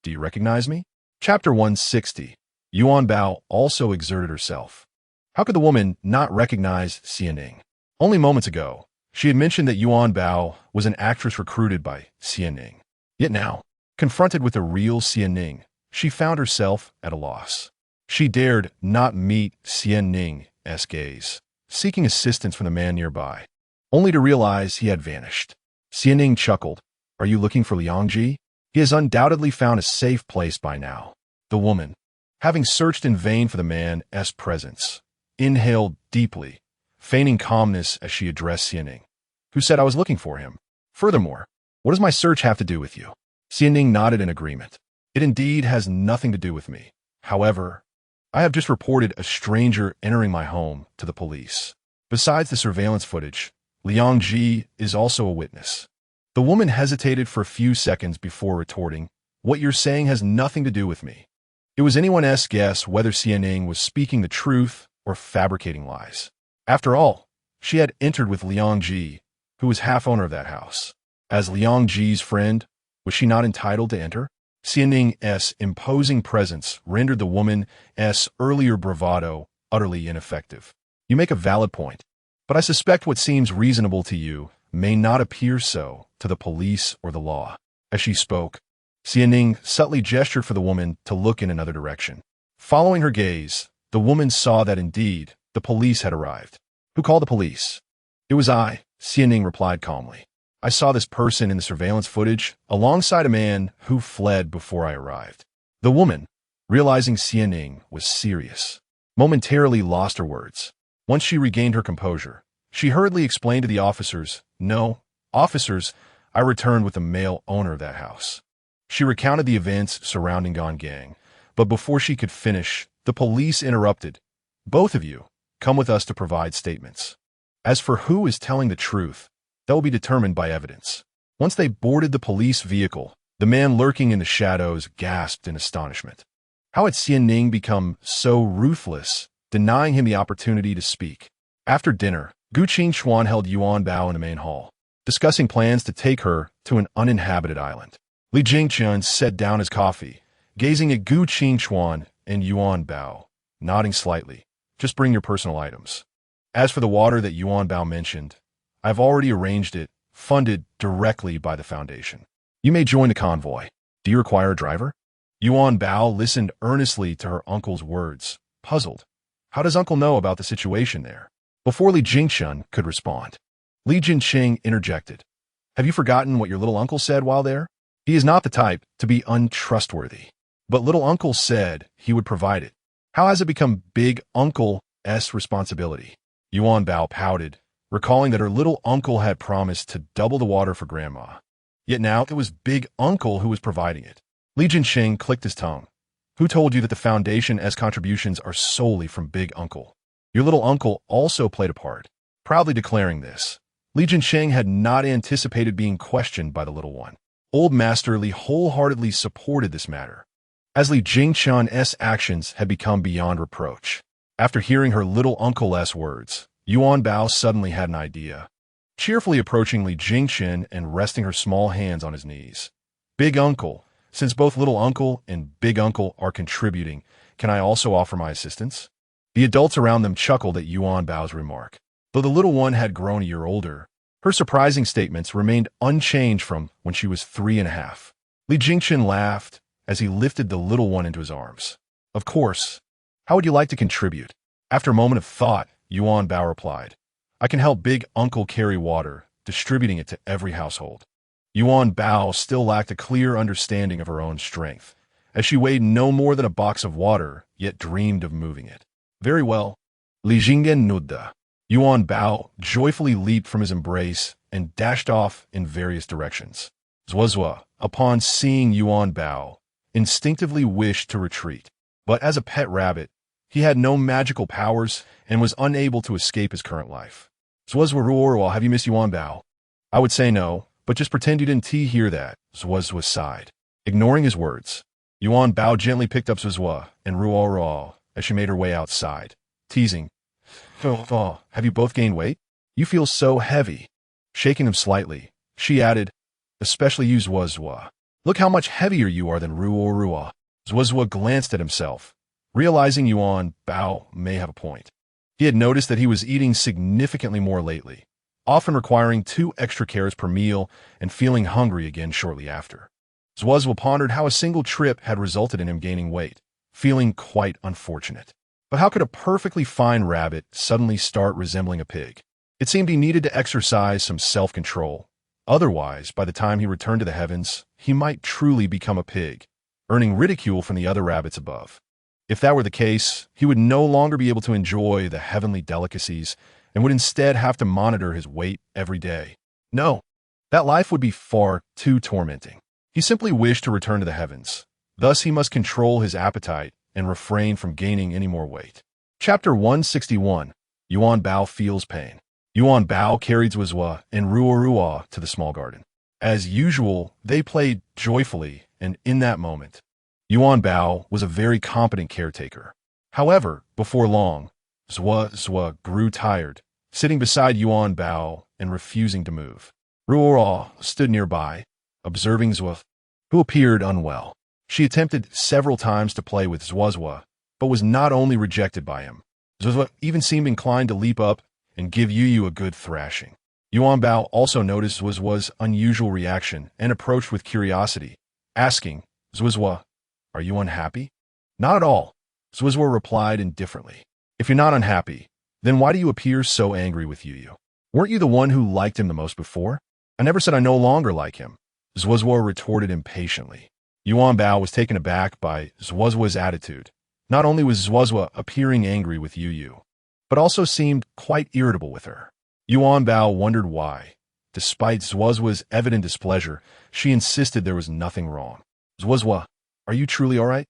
"Do you recognize me?" Chapter 160. Yuanbao also exerted herself. How could the woman not recognize Xianning? Only moments ago, she had mentioned that Yuanbao was an actress recruited by Xianning. Yet now, confronted with the real Xianning, she found herself at a loss. She dared not meet Xianning's gaze, seeking assistance from the man nearby, only to realize he had vanished. Xianning chuckled. "Are you looking for Liangji? He has undoubtedly found a safe place by now." The woman, having searched in vain for the man's presence, inhaled deeply, feigning calmness as she addressed Xianning, who said, "I was looking for him. Furthermore, what does my search have to do with you?" Xianning nodded in agreement. "It indeed has nothing to do with me. However, I have just reported a stranger entering my home to the police. Besides the surveillance footage, Liangji is also a witness." The woman hesitated for a few seconds before retorting, "What you're saying has nothing to do with me." It was anyone's guess whether Xianning was speaking the truth or fabricating lies. After all, she had entered with Liangji, who was half owner of that house. As Liangji's friend, was she not entitled to enter? Xianning's imposing presence rendered the woman's earlier bravado utterly ineffective. "You make a valid point, but I suspect what seems reasonable to you may not appear so to the police or the law." As she spoke, Xianning subtly gestured for the woman to look in another direction. Following her gaze, the woman saw that indeed the police had arrived. "Who called the police?" "It was I," Xianning replied calmly. "I saw this person in the surveillance footage alongside a man who fled before I arrived." The woman, realizing Xianning was serious, momentarily lost her words. Once she regained her composure, she hurriedly explained to the officers, "No, officers, I returned with the male owner of that house." She recounted the events surrounding Gone Gang, but before she could finish, the police interrupted. "Both of you, come with us to provide statements. As for who is telling the truth, that will be determined by evidence." Once they boarded the police vehicle, the man lurking in the shadows gasped in astonishment. How had Xianning become so ruthless, denying him the opportunity to speak? After dinner, Gu Qingchuan held Yuanbao in the main hall, discussing plans to take her to an uninhabited island. Li Jingqian set down his coffee, gazing at Gu Qingchuan and Yuanbao, nodding slightly. "Just bring your personal items. As for the water that Yuanbao mentioned, I've already arranged it, funded directly by the foundation. You may join the convoy. Do you require a driver?" Yuanbao listened earnestly to her uncle's words, puzzled. How does uncle know about the situation there? Before Li Jingqian could respond, Li Jinqing interjected. "Have you forgotten what your little uncle said while there? He is not the type to be untrustworthy. But little uncle said he would provide it. How has it become big uncle's responsibility?" Yuanbao pouted, recalling that her little uncle had promised to double the water for grandma. Yet now it was big uncle who was providing it. Li Jinqing clicked his tongue. "Who told you that the foundation's contributions are solely from big uncle?" Your little uncle also played a part, proudly declaring this. Li Jinsheng had not anticipated being questioned by the little one. Old Master Li wholeheartedly supported this matter, as Li Jingqian's actions had become beyond reproach. After hearing her little uncle's words, Yuanbao suddenly had an idea. Cheerfully approaching Li Jingqian and resting her small hands on his knees. Big uncle, since both little uncle and big uncle are contributing, can I also offer my assistance? The adults around them chuckled at Yuanbao's remark. Though the little one had grown a year older, her surprising statements remained unchanged from when she was 3.5. Li Jingqian laughed as he lifted the little one into his arms. Of course. How would you like to contribute? After a moment of thought, Yuanbao replied, I can help big uncle carry water, distributing it to every household. Yuanbao still lacked a clear understanding of her own strength, as she weighed no more than a box of water, yet dreamed of moving it. Very well. Li Jingqian. Yuanbao joyfully leaped from his embrace and dashed off in various directions. Zhuozhuo, upon seeing Yuanbao, instinctively wished to retreat. But as a pet rabbit, he had no magical powers and was unable to escape his current life. Zhuozhuo, have you missed Yuanbao? I would say no, but just pretend you didn't hear that, Zhuozhuo sighed. Ignoring his words, Yuanbao gently picked up Zhuozhuo and Ruo as she made her way outside, teasing, have you both gained weight? You feel so heavy. Shaking him slightly, she added, especially you, Zhuozhuo. Look how much heavier you are than Ruo. Zhuozhuo glanced at himself, realizing Yuanbao may have a point. He had noticed that he was eating significantly more lately, often requiring 2 extra cares per meal and feeling hungry again shortly after. Zhuozhuo pondered how a single trip had resulted in him gaining weight, feeling quite unfortunate. But how could a perfectly fine rabbit suddenly start resembling a pig? It seemed he needed to exercise some self-control. Otherwise, by the time he returned to the heavens, he might truly become a pig, earning ridicule from the other rabbits above. If that were the case, he would no longer be able to enjoy the heavenly delicacies and would instead have to monitor his weight every day. No, that life would be far too tormenting. He simply wished to return to the heavens. Thus, he must control his appetite and refrain from gaining any more weight. Chapter 161. Yuanbao feels pain. Yuanbao carried Zhuozhuo and Ruo to the small garden. As usual, they played joyfully, and in that moment, Yuanbao was a very competent caretaker. However, before long, Zhuozhuo grew tired, sitting beside Yuanbao and refusing to move. Ruo stood nearby, observing Zhuozhuo, who appeared unwell. She attempted several times to play with Zhuozhuo, but was not only rejected by him. Zhuozhuo even seemed inclined to leap up and give Yu a good thrashing. Yuanbao also noticed Zhuozhuo's unusual reaction and approached with curiosity, asking, Zhuozhuo, are you unhappy? Not at all, Zhuozhuo replied indifferently. If you're not unhappy, then why do you appear so angry with Yu? Weren't you the one who liked him the most before? I never said I no longer like him, Zhuozhuo retorted impatiently. Yuanbao was taken aback by Zhuozhuo's attitude. Not only was Zhuozhuo appearing angry with Yu, but also seemed quite irritable with her. Yuanbao wondered why. Despite Zhuozhuo's evident displeasure, she insisted there was nothing wrong. Zhuozhuo, are you truly all right?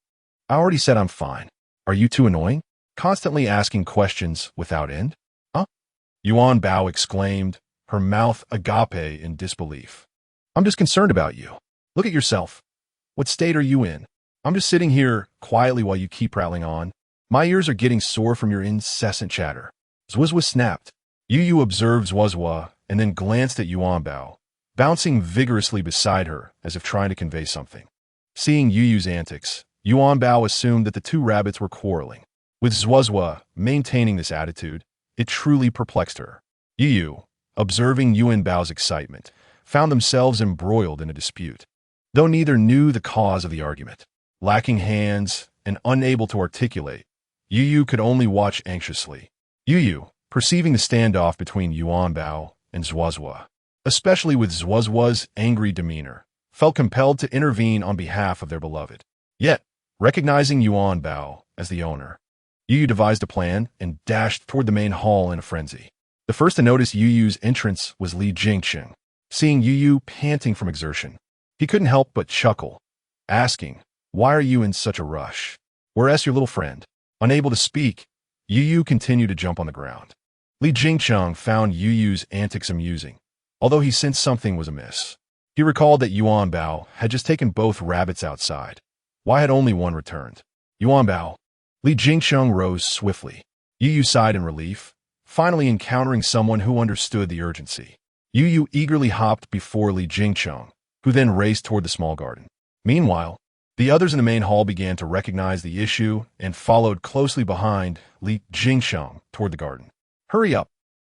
I already said I'm fine. Are you too annoying? Constantly asking questions without end? Huh? Yuanbao exclaimed, her mouth agape in disbelief. I'm just concerned about you. Look at yourself. What state are you in? I'm just sitting here quietly while you keep rattling on. My ears are getting sore from your incessant chatter. Zhuozhuo snapped. Yu observed Zhuozhuo and then glanced at Yuanbao, bouncing vigorously beside her as if trying to convey something. Seeing Yu's antics, Yuanbao assumed that the 2 rabbits were quarreling. With Zhuozhuo maintaining this attitude, it truly perplexed her. Yu, observing Yuanbao's excitement, found themselves embroiled in a dispute. Though neither knew the cause of the argument, lacking hands and unable to articulate, Yu could only watch anxiously. Yu, perceiving the standoff between Yuanbao and Zhuozhuo, especially with Zhuozhuo's angry demeanor, felt compelled to intervene on behalf of their beloved. Yet, recognizing Yuanbao as the owner, Yu devised a plan and dashed toward the main hall in a frenzy. The first to notice Yu's entrance was Li Jingqian. Seeing Yu panting from exertion, he couldn't help but chuckle, asking, why are you in such a rush? Whereas your little friend, unable to speak, Yu Yu continued to jump on the ground. Li Jingcheng found Yu Yu's antics amusing, although he sensed something was amiss. He recalled that Yuanbao had just taken both rabbits outside. Why had only one returned? Yuanbao. Li Jingcheng rose swiftly. Yu Yu sighed in relief, finally encountering someone who understood the urgency. Yu Yu eagerly hopped before Li Jingcheng, who then raced toward the small garden. Meanwhile, the others in the main hall began to recognize the issue and followed closely behind Li Jingcheng toward the garden. Hurry up.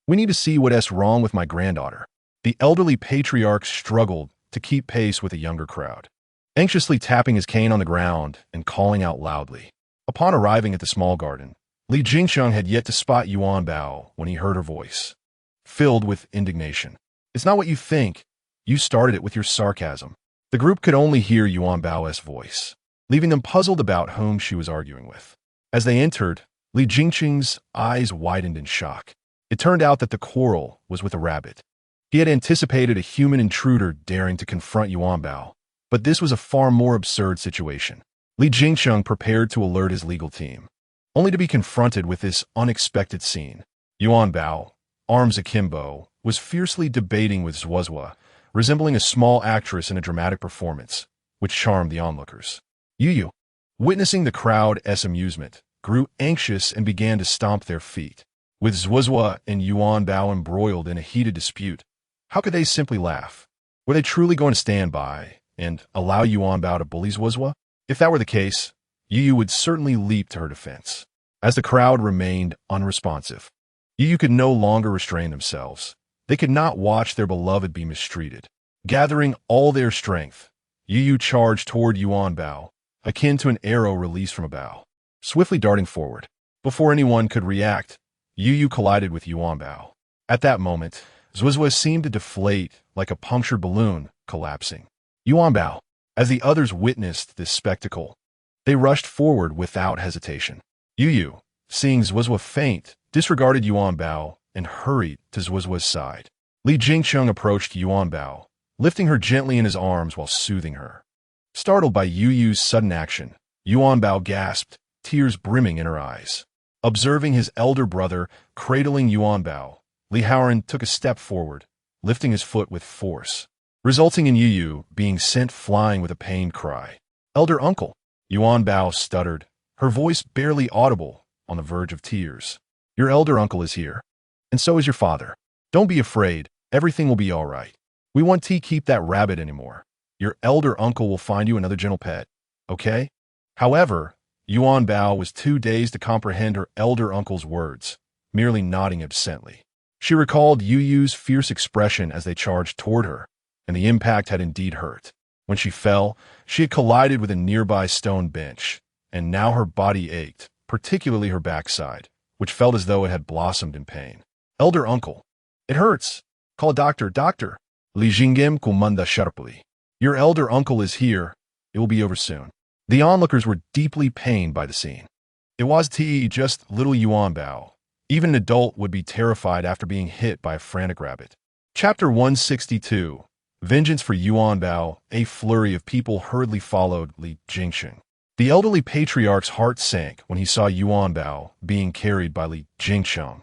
We need to see what's wrong with my granddaughter. The elderly patriarch struggled to keep pace with the younger crowd, anxiously tapping his cane on the ground and calling out loudly. Upon arriving at the small garden, Li Jingcheng had yet to spot Yuanbao when he heard her voice, filled with indignation. It's not what you think. You started it with your sarcasm. The group could only hear Yuanbao's voice, leaving them puzzled about whom she was arguing with. As they entered, Li Jingcheng's eyes widened in shock. It turned out that the quarrel was with a rabbit. He had anticipated a human intruder daring to confront Yuanbao, but this was a far more absurd situation. Li Jingcheng prepared to alert his legal team, only to be confronted with this unexpected scene. Yuanbao, arms akimbo, was fiercely debating with Zhuozhua, resembling a small actress in a dramatic performance, which charmed the onlookers. Yu Yu, witnessing the crowd's amusement, grew anxious and began to stomp their feet. With Zhuozhua and Yuanbao embroiled in a heated dispute, how could they simply laugh? Were they truly going to stand by and allow Yuanbao to bully Zhuozhua? If that were the case, Yu Yu would certainly leap to her defense. As the crowd remained unresponsive, Yu Yu could no longer restrain themselves. They could not watch their beloved be mistreated. Gathering all their strength, Yu Yu charged toward Yuanbao, akin to an arrow released from a bow. Swiftly darting forward, before anyone could react, Yu Yu collided with Yuanbao. At that moment, Zhuozhua seemed to deflate like a punctured balloon, collapsing. Yuanbao, as the others witnessed this spectacle, they rushed forward without hesitation. Yu Yu, seeing Zhuozhua faint, disregarded Yuanbao and hurried to Zhuozhua's side. Li Jingcheng approached Yuanbao, lifting her gently in his arms while soothing her. Startled by Yu Yu's sudden action, Yuanbao gasped, tears brimming in her eyes. Observing his elder brother cradling Yuanbao, Li Haoran took a step forward, lifting his foot with force, resulting in Yu Yu being sent flying with a pained cry. "Elder uncle," Yuanbao stuttered, her voice barely audible, on the verge of tears. "Your elder uncle is here. And so is your father. Don't be afraid, everything will be all right. We won't keep that rabbit anymore. Your elder uncle will find you another gentle pet, okay?" However, Yuanbao was too dazed to comprehend her elder uncle's words, merely nodding absently. She recalled Yu Yu's fierce expression as they charged toward her, and the impact had indeed hurt. When she fell, she had collided with a nearby stone bench, and now her body ached, particularly her backside, which felt as though it had blossomed in pain. "Elder uncle, it hurts. Call a doctor, doctor." Li Jingem kumanda sharply. "Your elder uncle is here. It will be over soon." The onlookers were deeply pained by the scene. It was just little Yuanbao. Even an adult would be terrified after being hit by a frantic rabbit. Chapter 162. Vengeance for Yuanbao. A flurry of people hurriedly followed Li Jingcheng. The elderly patriarch's heart sank when he saw Yuanbao being carried by Li Jingcheng,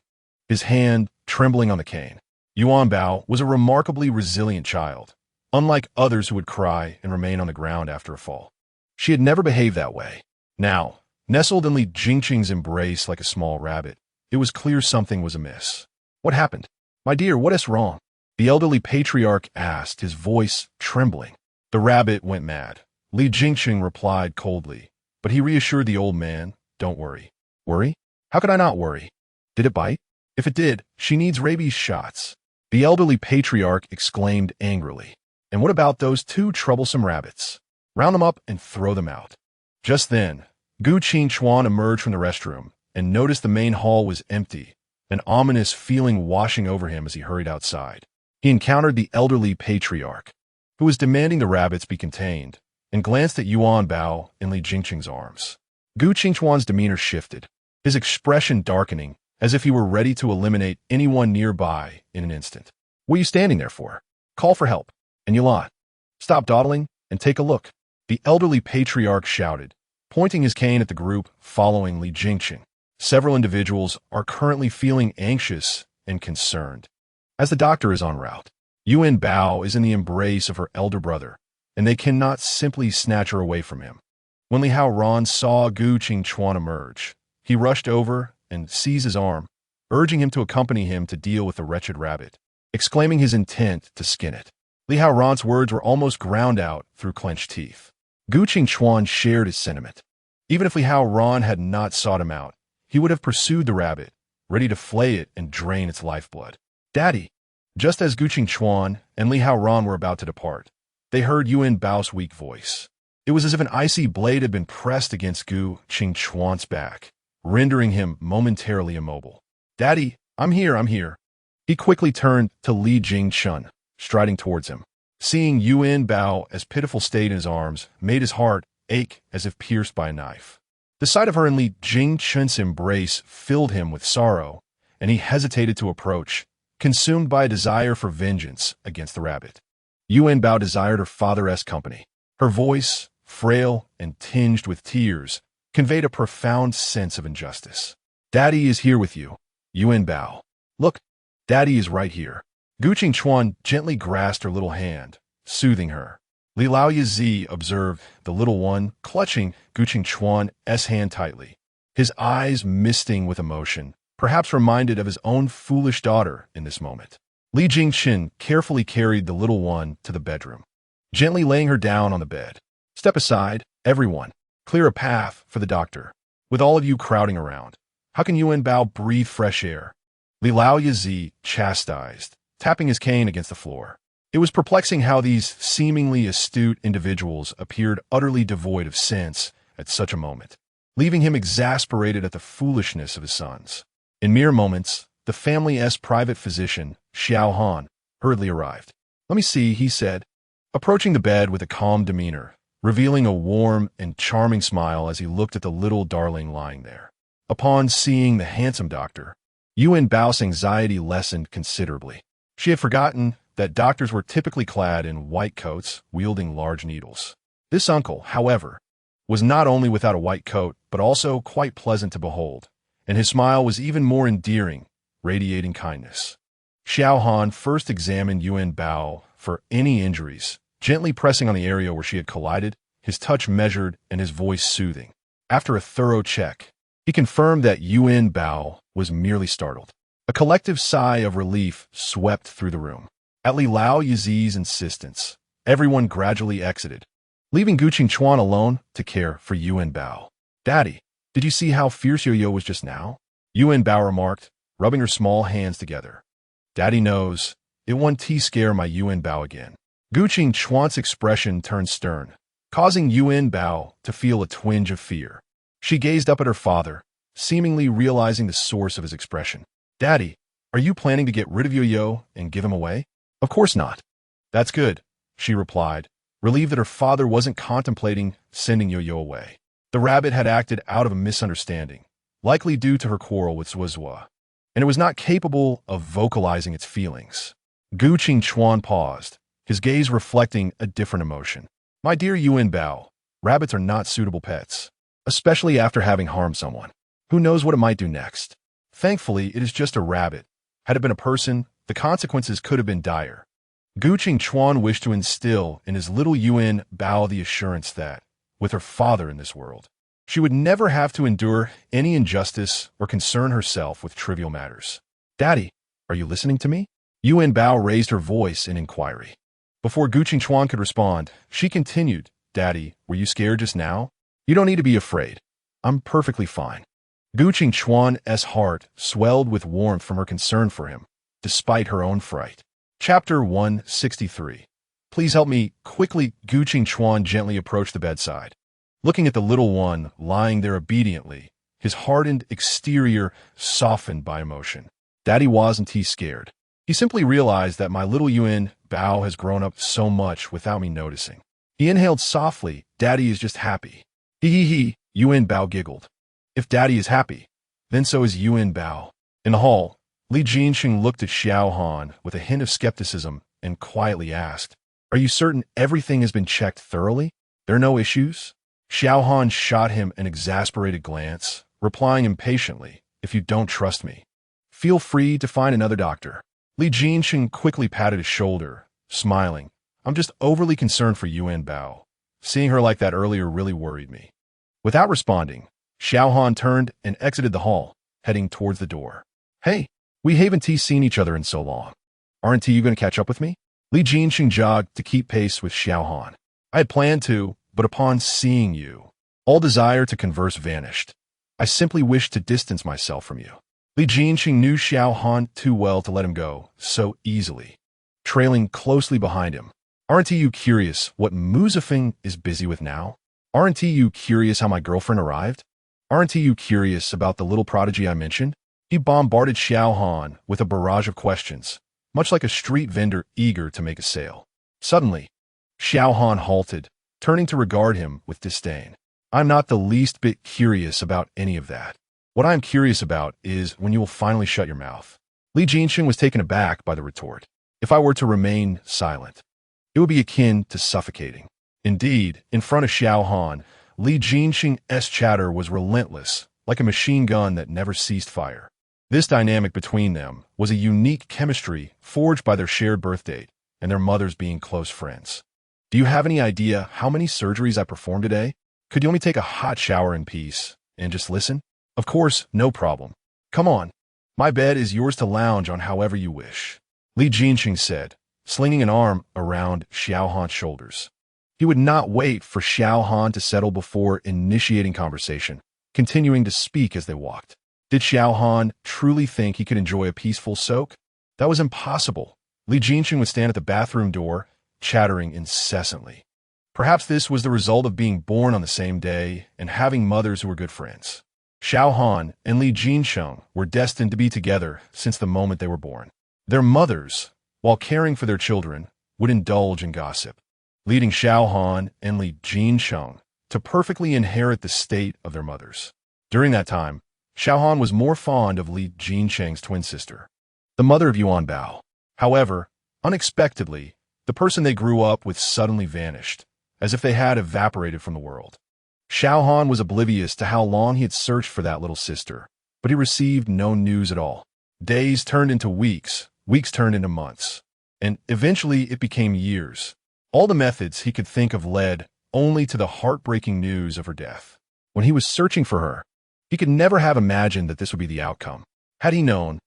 his hand trembling on the cane. Yuanbao was a remarkably resilient child, unlike others who would cry and remain on the ground after a fall. She had never behaved that way. Now, nestled in Li Jingcheng's embrace like a small rabbit, it was clear something was amiss. "What happened? My dear, what is wrong?" the elderly patriarch asked, his voice trembling. "The rabbit went mad," Li Jingcheng replied coldly, but he reassured the old man, "Don't worry." "Worry? How could I not worry? Did it bite? If it did, she needs rabies shots." The elderly patriarch exclaimed angrily. "And what about those two troublesome rabbits? Round them up and throw them out." Just then, Gu Qingchuan emerged from the restroom and noticed the main hall was empty, an ominous feeling washing over him as he hurried outside. He encountered the elderly patriarch, who was demanding the rabbits be contained, and glanced at Yuanbao in Li Jingcheng's arms. Gu Qingchuan's demeanor shifted, his expression darkening, as if he were ready to eliminate anyone nearby in an instant. "What are you standing there for? Call for help. And you lot, stop dawdling and take a look," the elderly patriarch shouted, pointing his cane at the group following Li Jingcheng. Several individuals are currently feeling anxious and concerned. As the doctor is en route, Yuanbao is in the embrace of her elder brother, and they cannot simply snatch her away from him. When Li Hao Ran saw Gu Qingchuan emerge, he rushed over and seized his arm, urging him to accompany him to deal with the wretched rabbit, exclaiming his intent to skin it. Li Hao Ran's words were almost ground out through clenched teeth. Gu Qingchuan shared his sentiment. Even if Li Hao Ran had not sought him out, he would have pursued the rabbit, ready to flay it and drain its lifeblood. Daddy! Just as Gu Qingchuan and Li Hao Ran were about to depart, they heard Yuanbao's weak voice. It was as if an icy blade had been pressed against Gu Qingchuan's back, rendering him momentarily immobile. Daddy, I'm here. He quickly turned to Li Jingchun, striding towards him. Seeing Yuanbao as pitiful state in his arms made his heart ache as if pierced by a knife. The sight of her in Li Jingchun's embrace filled him with sorrow, and he hesitated to approach, consumed by a desire for vengeance against the rabbit. Yuanbao desired her father's company. Her voice, frail and tinged with tears, conveyed a profound sense of injustice. Daddy is here with you, Yuanbao. Look, Daddy is right here. Gu Qingchuan gently grasped her little hand, soothing her. Li Laoyazi observed the little one clutching Gu Qingchuan's hand tightly, his eyes misting with emotion, perhaps reminded of his own foolish daughter in this moment. Li Jingqin carefully carried the little one to the bedroom, gently laying her down on the bed. Step aside, everyone. Clear a path for the doctor. With all of you crowding around, how can Yuanbao breathe fresh air? Li Laoyazi chastised, tapping his cane against the floor. It was perplexing how these seemingly astute individuals appeared utterly devoid of sense at such a moment, leaving him exasperated at the foolishness of his sons. In mere moments, the family's private physician, Xiao Han, hurriedly arrived. Let me see, he said, approaching the bed with a calm demeanor, revealing a warm and charming smile as he looked at the little darling lying there. Upon seeing the handsome doctor, Yuanbao's anxiety lessened considerably. She had forgotten that doctors were typically clad in white coats, wielding large needles. This uncle, however, was not only without a white coat, but also quite pleasant to behold, and his smile was even more endearing, radiating kindness. Xiao Han first examined Yuanbao for any injuries, gently pressing on the area where she had collided, his touch measured and his voice soothing. After a thorough check, he confirmed that Yuanbao was merely startled. A collective sigh of relief swept through the room. At Li Laoyazi's insistence, everyone gradually exited, leaving Gu Qingchuan alone to care for Yuanbao. Daddy, did you see how fierce Yo-Yo was just now? Yuanbao remarked, rubbing her small hands together. Daddy knows. It won't scare my Yuanbao again. Gu Qingchuan's expression turned stern, causing Yuanbao to feel a twinge of fear. She gazed up at her father, seemingly realizing the source of his expression. Daddy, are you planning to get rid of Yo-Yo and give him away? Of course not. That's good, she replied, relieved that her father wasn't contemplating sending Yo-Yo away. The rabbit had acted out of a misunderstanding, likely due to her quarrel with Zhuozhua, and it was not capable of vocalizing its feelings. Gu Qingchuan paused, his gaze reflecting a different emotion. My dear Yuanbao, rabbits are not suitable pets, especially after having harmed someone. Who knows what it might do next? Thankfully, it is just a rabbit. Had it been a person, the consequences could have been dire. Gu Qingchuan wished to instill in his little Yuanbao the assurance that, with her father in this world, she would never have to endure any injustice or concern herself with trivial matters. Daddy, are you listening to me? Yuanbao raised her voice in inquiry. Before Gu Qingchuan could respond, she continued, Daddy, were you scared just now? You don't need to be afraid. I'm perfectly fine. Gu Qingchuan's heart swelled with warmth from her concern for him, despite her own fright. Chapter 163. Please help me. Quickly, Gu Qingchuan gently approached the bedside. Looking at the little one lying there obediently, his hardened exterior softened by emotion. Daddy wasn't scared. He simply realized that my little Yuanbao has grown up so much without me noticing. He inhaled softly. Daddy is just happy. He, Yuanbao giggled. If Daddy is happy, then so is Yuanbao. In the hall, Li Jinxing looked at Xiao Han with a hint of skepticism and quietly asked, Are you certain everything has been checked thoroughly? There are no issues? Xiao Han shot him an exasperated glance, replying impatiently, "If you don't trust me, feel free to find another doctor." Li Jinsheng quickly patted his shoulder, smiling. "I'm just overly concerned for Yuanbao. Seeing her like that earlier really worried me." Without responding, Xiao Han turned and exited the hall, heading towards the door. "Hey, we haven't seen each other in so long. Aren't you going to catch up with me?" Li Jinsheng jogged to keep pace with Xiao Han. "I had planned to, but upon seeing you, all desire to converse vanished. I simply wished to distance myself from you." Li Jinsheng knew Xiao Han too well to let him go so easily. Trailing closely behind him, "Aren't you curious what Musafeng is busy with now? Aren't you curious how my girlfriend arrived? Aren't you curious about the little prodigy I mentioned?" He bombarded Xiao Han with a barrage of questions, much like a street vendor eager to make a sale. Suddenly, Xiao Han halted, turning to regard him with disdain. "I'm not the least bit curious about any of that. What I'm curious about is when you will finally shut your mouth." Li Jinsheng was taken aback by the retort. "If I were to remain silent, it would be akin to suffocating." Indeed, in front of Xiao Han, Li Jinsheng's chatter was relentless, like a machine gun that never ceased fire. This dynamic between them was a unique chemistry forged by their shared birth date and their mothers being close friends. "Do you have any idea how many surgeries I performed today? Could you only take a hot shower in peace and just listen?" "Of course, no problem. Come on. My bed is yours to lounge on however you wish," Li Jinsheng said, slinging an arm around Xiao Han's shoulders. He would not wait for Xiao Han to settle before initiating conversation, continuing to speak as they walked. Did Xiao Han truly think he could enjoy a peaceful soak? That was impossible. Li Jinsheng would stand at the bathroom door, chattering incessantly. Perhaps this was the result of being born on the same day and having mothers who were good friends. Xiao Han and Li Jinsheng were destined to be together since the moment they were born. Their mothers, while caring for their children, would indulge in gossip, leading Xiao Han and Li Jinsheng to perfectly inherit the state of their mothers. During that time, Xiao Han was more fond of Li Jinsheng's twin sister, the mother of Yuanbao. However, unexpectedly, the person they grew up with suddenly vanished, as if they had evaporated from the world. Xiao Han was oblivious to how long he had searched for that little sister, but he received no news at all. Days turned into weeks, weeks turned into months, and eventually it became years. All the methods he could think of led only to the heartbreaking news of her death. When he was searching for her, he could never have imagined that this would be the outcome. Had he known,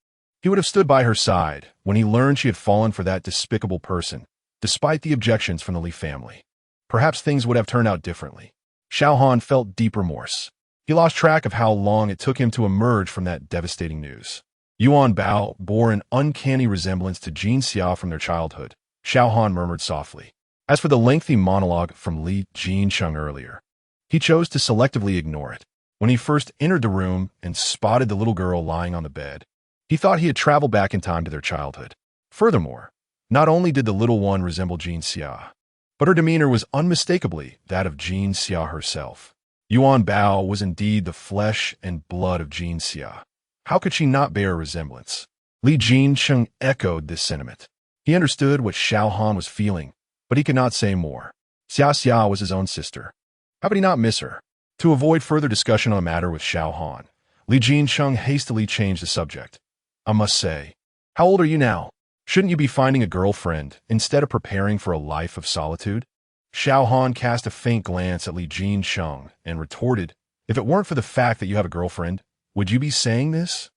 he would have stood by her side when he learned she had fallen for that despicable person, despite the objections from the Li family. Perhaps things would have turned out differently. Xiao Han felt deep remorse. He lost track of how long it took him to emerge from that devastating news. Yuanbao bore an uncanny resemblance to Jin Xia from their childhood, Xiao Han murmured softly. As for the lengthy monologue from Li Jinsheng earlier, he chose to selectively ignore it. When he first entered the room and spotted the little girl lying on the bed, he thought he had traveled back in time to their childhood. Furthermore, not only did the little one resemble Jin Xia, but her demeanor was unmistakably that of Jin Xia herself. Yuanbao was indeed the flesh and blood of Jin Xia. How could she not bear a resemblance? Li Jinsheng echoed this sentiment. He understood what Xiao Han was feeling, but he could not say more. Xia was his own sister. How could he not miss her? To avoid further discussion on the matter with Xiao Han, Li Jinsheng hastily changed the subject. "I must say, how old are you now? Shouldn't you be finding a girlfriend instead of preparing for a life of solitude?" Xiao Han cast a faint glance at Li Jinsheng and retorted, "If it weren't for the fact that you have a girlfriend, would you be saying this?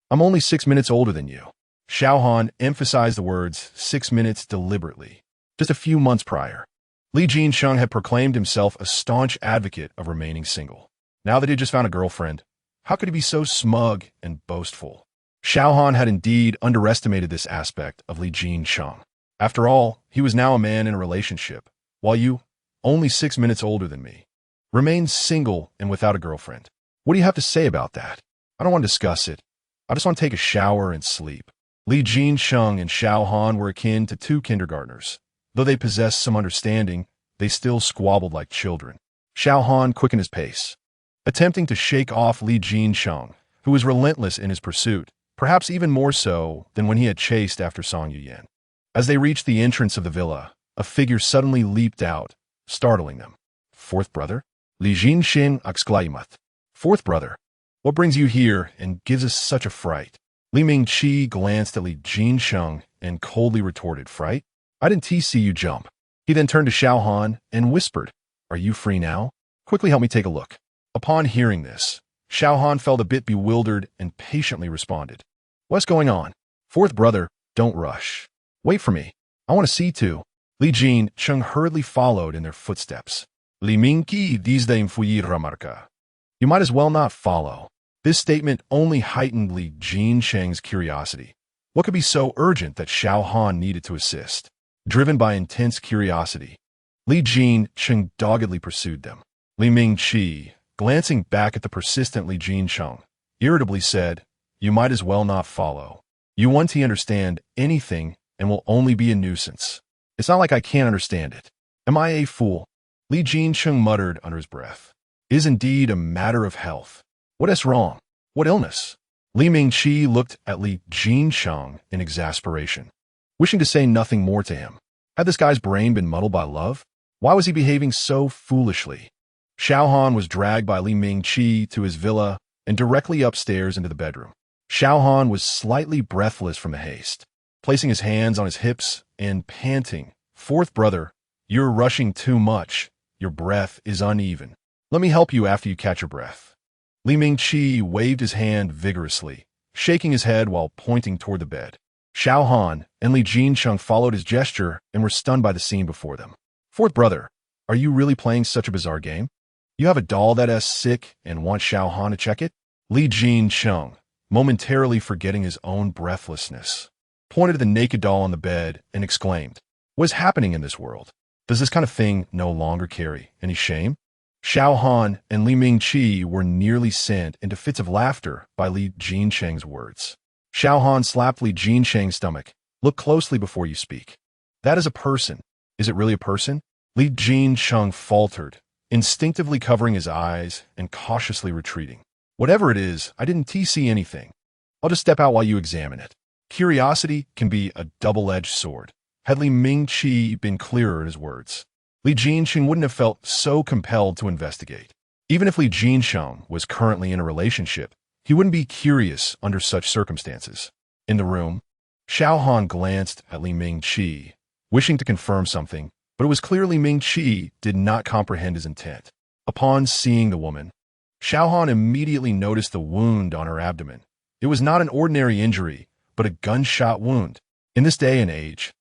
I'm only 6 minutes older than you." Xiao Han emphasized the words 6 minutes deliberately. Just a few months prior, Li Jinsheng had proclaimed himself a staunch advocate of remaining single. Now that he had just found a girlfriend, how could he be so smug and boastful? Xiao Han had indeed underestimated this aspect of Li Jinsheng. After all, he was now a man in a relationship, while you, only 6 minutes older than me, remained single and without a girlfriend. What do you have to say about that? I don't want to discuss it. I just want to take a shower and sleep. Li Jinsheng and Xiao Han were akin to two kindergartners. Though they possessed some understanding, they still squabbled like children. Xiao Han quickened his pace, attempting to shake off Li Jinsheng, who was relentless in his pursuit, perhaps even more so than when he had chased after Song Yuyan. As they reached the entrance of the villa, a figure suddenly leaped out, startling them. "Fourth brother?" Li Jinsheng exclaimed. "Fourth brother? What brings you here and gives us such a fright? Li Mingqi glanced at Li Jinsheng and coldly retorted, fright? I didn't see you jump. He then turned to Xiao Han and whispered, are you free now? Quickly help me take a look. Upon hearing this, Xiao Han felt a bit bewildered and patiently responded, what's going on? Fourth brother, don't rush. Wait for me. I want to see too. Li Jinsheng hurriedly followed in their footsteps. Li Mingqi desde influir remarca. You might as well not follow. This statement only heightened Li Jinsheng's curiosity. What could be so urgent that Xiao Han needed to assist? Driven by intense curiosity, Li Jinsheng doggedly pursued them. Li Mingqi, glancing back at the persistent Li Jinsheng, irritably said, you might as well not follow. You want to understand anything and will only be a nuisance. It's not like I can't understand it. Am I a fool? Li Jinsheng muttered under his breath. It is indeed a matter of health. What is wrong? What illness? Li Mingqi looked at Li Jinsheng in exasperation, wishing to say nothing more to him. Had this guy's brain been muddled by love? Why was he behaving so foolishly? Xiao Han was dragged by Li Mingqi to his villa and directly upstairs into the bedroom. Xiao Han was slightly breathless from the haste, placing his hands on his hips and panting, fourth brother, you're rushing too much. Your breath is uneven. Let me help you after you catch your breath. Li Mingqi waved his hand vigorously, shaking his head while pointing toward the bed. Xiao Han and Li Jinsheng followed his gesture and were stunned by the scene before them. Fourth brother, are you really playing such a bizarre game? You have a doll that's sick and want Xiao Han to check it? Li Jinsheng, momentarily forgetting his own breathlessness, pointed at the naked doll on the bed and exclaimed, what is happening in this world? Does this kind of thing no longer carry any shame? Xiao Han and Li Mingqi were nearly sent into fits of laughter by Li Jinsheng's words. Xiao Han slapped Li Jinsheng's stomach. Look closely before you speak. That is a person. Is it really a person? Li Jinsheng faltered, instinctively covering his eyes and cautiously retreating. Whatever it is, I didn't see anything. I'll just step out while you examine it. Curiosity can be a double-edged sword. Had Li Mingqi been clearer in his words, Li Jinsheng wouldn't have felt so compelled to investigate. Even if Li Jinsheng was currently in a relationship, he wouldn't be curious under such circumstances. In the room, Xiao Han glanced at Li Mingqi, wishing to confirm something, but it was clear Li Mingqi did not comprehend his intent. Upon seeing the woman, Xiao Han immediately noticed the wound on her abdomen. It was not an ordinary injury, but a gunshot wound. In this day and age,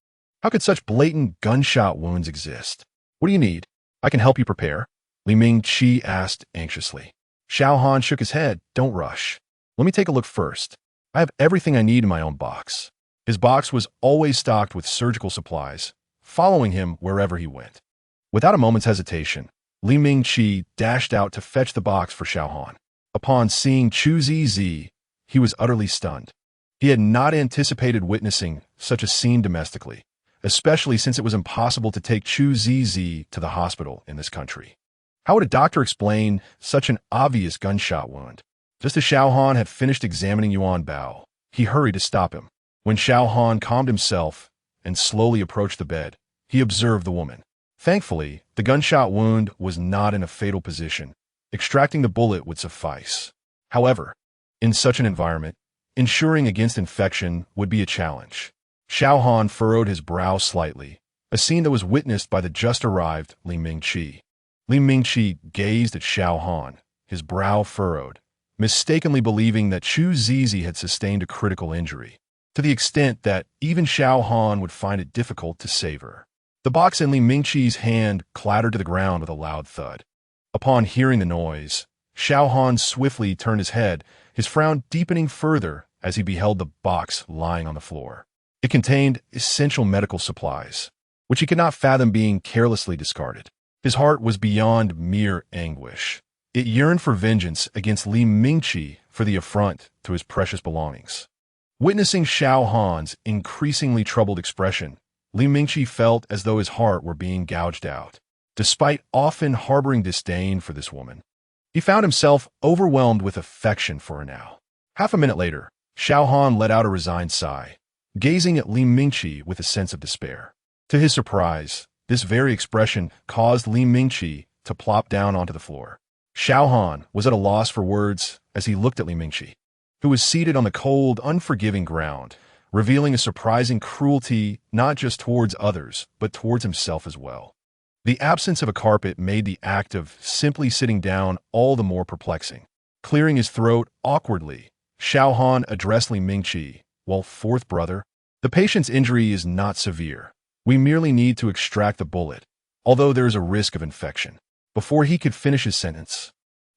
how could such blatant gunshot wounds exist? What do you need? I can help you prepare. Li Mingqi asked anxiously. Xiao Han shook his head. Don't rush. Let me take a look first. I have everything I need in my own box. His box was always stocked with surgical supplies, following him wherever he went. Without a moment's hesitation, Li Mingqi dashed out to fetch the box for Xiao Han. Upon seeing uncles.The, he was utterly stunned. He had not anticipated witnessing such a scene domestically, especially since it was impossible to take uncles.The to the hospital in this country. How would a doctor explain such an obvious gunshot wound? Just as Xiao Han had finished examining Yuanbao, he hurried to stop him. When Xiao Han calmed himself and slowly approached the bed, he observed the woman. Thankfully, the gunshot wound was not in a fatal position. Extracting the bullet would suffice. However, in such an environment, ensuring against infection would be a challenge. Xiao Han furrowed his brow slightly, a scene that was witnessed by the just-arrived Li Mingqi. Li Mingqi gazed at Xiao Han, his brow furrowed, mistakenly believing that uncles.The had sustained a critical injury, to the extent that even Xiao Han would find it difficult to save her. The box in Li Mingqi's hand clattered to the ground with a loud thud. Upon hearing the noise, Xiao Han swiftly turned his head, his frown deepening further as he beheld the box lying on the floor. It contained essential medical supplies, which he could not fathom being carelessly discarded. His heart was beyond mere anguish. It yearned for vengeance against Li Mingqi for the affront to his precious belongings. Witnessing Xiao Han's increasingly troubled expression, Li Mingqi felt as though his heart were being gouged out. Despite often harboring disdain for this woman, he found himself overwhelmed with affection for her now. Half a minute later, Xiao Han let out a resigned sigh, gazing at Li Mingqi with a sense of despair. To his surprise, this very expression caused Li Mingqi to plop down onto the floor. Xiao Han was at a loss for words as he looked at Li Mingqi, who was seated on the cold, unforgiving ground, revealing a surprising cruelty not just towards others, but towards himself as well. The absence of a carpet made the act of simply sitting down all the more perplexing. Clearing his throat awkwardly, Xiao Han addressed Li Mingqi, "Well, fourth brother, the patient's injury is not severe. We merely need to extract the bullet, although there is a risk of infection." Before he could finish his sentence,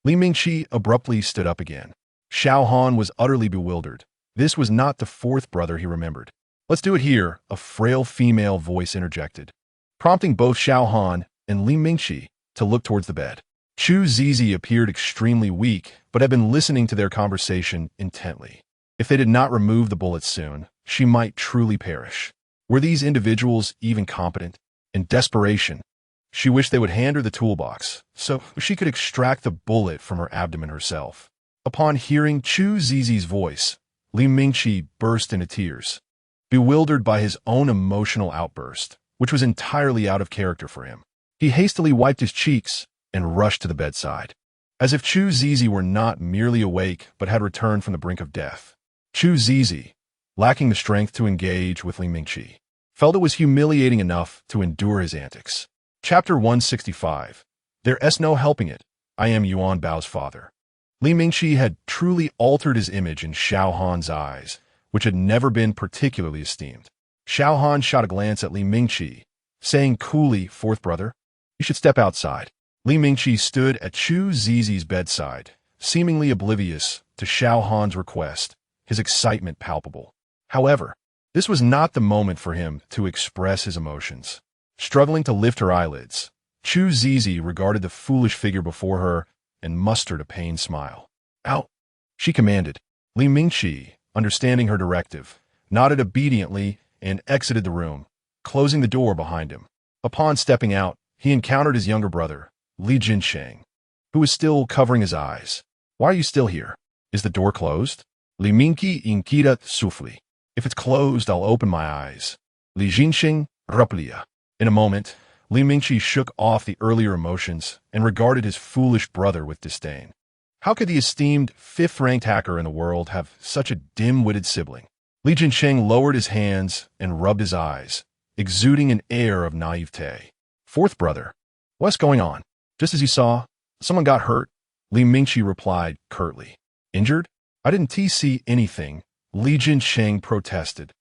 Li Mingqi abruptly stood up again. Xiao Han was utterly bewildered. This was not the fourth brother he remembered. "Let's do it here," a frail female voice interjected, prompting both Xiao Han and Li Mingqi to look towards the bed. Chu Zizi appeared extremely weak, but had been listening to their conversation intently. If they did not remove the bullet soon, she might truly perish. Were these individuals even competent? In desperation, she wished they would hand her the toolbox, so she could extract the bullet from her abdomen herself. Upon hearing Chu Zizi's voice, Li Mingqi burst into tears, bewildered by his own emotional outburst, which was entirely out of character for him. He hastily wiped his cheeks and rushed to the bedside, as if Chu Zizi were not merely awake but had returned from the brink of death. Chu Zizi, lacking the strength to engage with Li Mingqi, felt it was humiliating enough to endure his antics. Chapter 165. There's no helping it. I am Yuanbao's father. Li Mingqi had truly altered his image in Xiao Han's eyes, which had never been particularly esteemed. Xiao Han shot a glance at Li Mingqi, saying coolly, "Fourth brother, you should step outside." Li Mingqi stood at Chu Zizi's bedside, seemingly oblivious to Xiao Han's request, his excitement palpable. However, this was not the moment for him to express his emotions. Struggling to lift her eyelids, Chu Zizi regarded the foolish figure before her and mustered a pained smile. "Out!" she commanded. Li Mingqi, understanding her directive, nodded obediently and exited the room, closing the door behind him. Upon stepping out, he encountered his younger brother, Li Jinsheng, who was still covering his eyes. "Why are you still here? Is the door closed?" Li Mingqi inquired softly. "If it's closed, I'll open my eyes." Li Jinsheng replia. In a moment, Li Mingqi shook off the earlier emotions and regarded his foolish brother with disdain. How could the esteemed fifth-ranked hacker in the world have such a dim-witted sibling? Li Jinsheng lowered his hands and rubbed his eyes, exuding an air of naivete. "Fourth brother, what's going on? Just as you saw, someone got hurt," Li Mingqi replied curtly. "Injured? I didn't see anything," Li Jinsheng protested.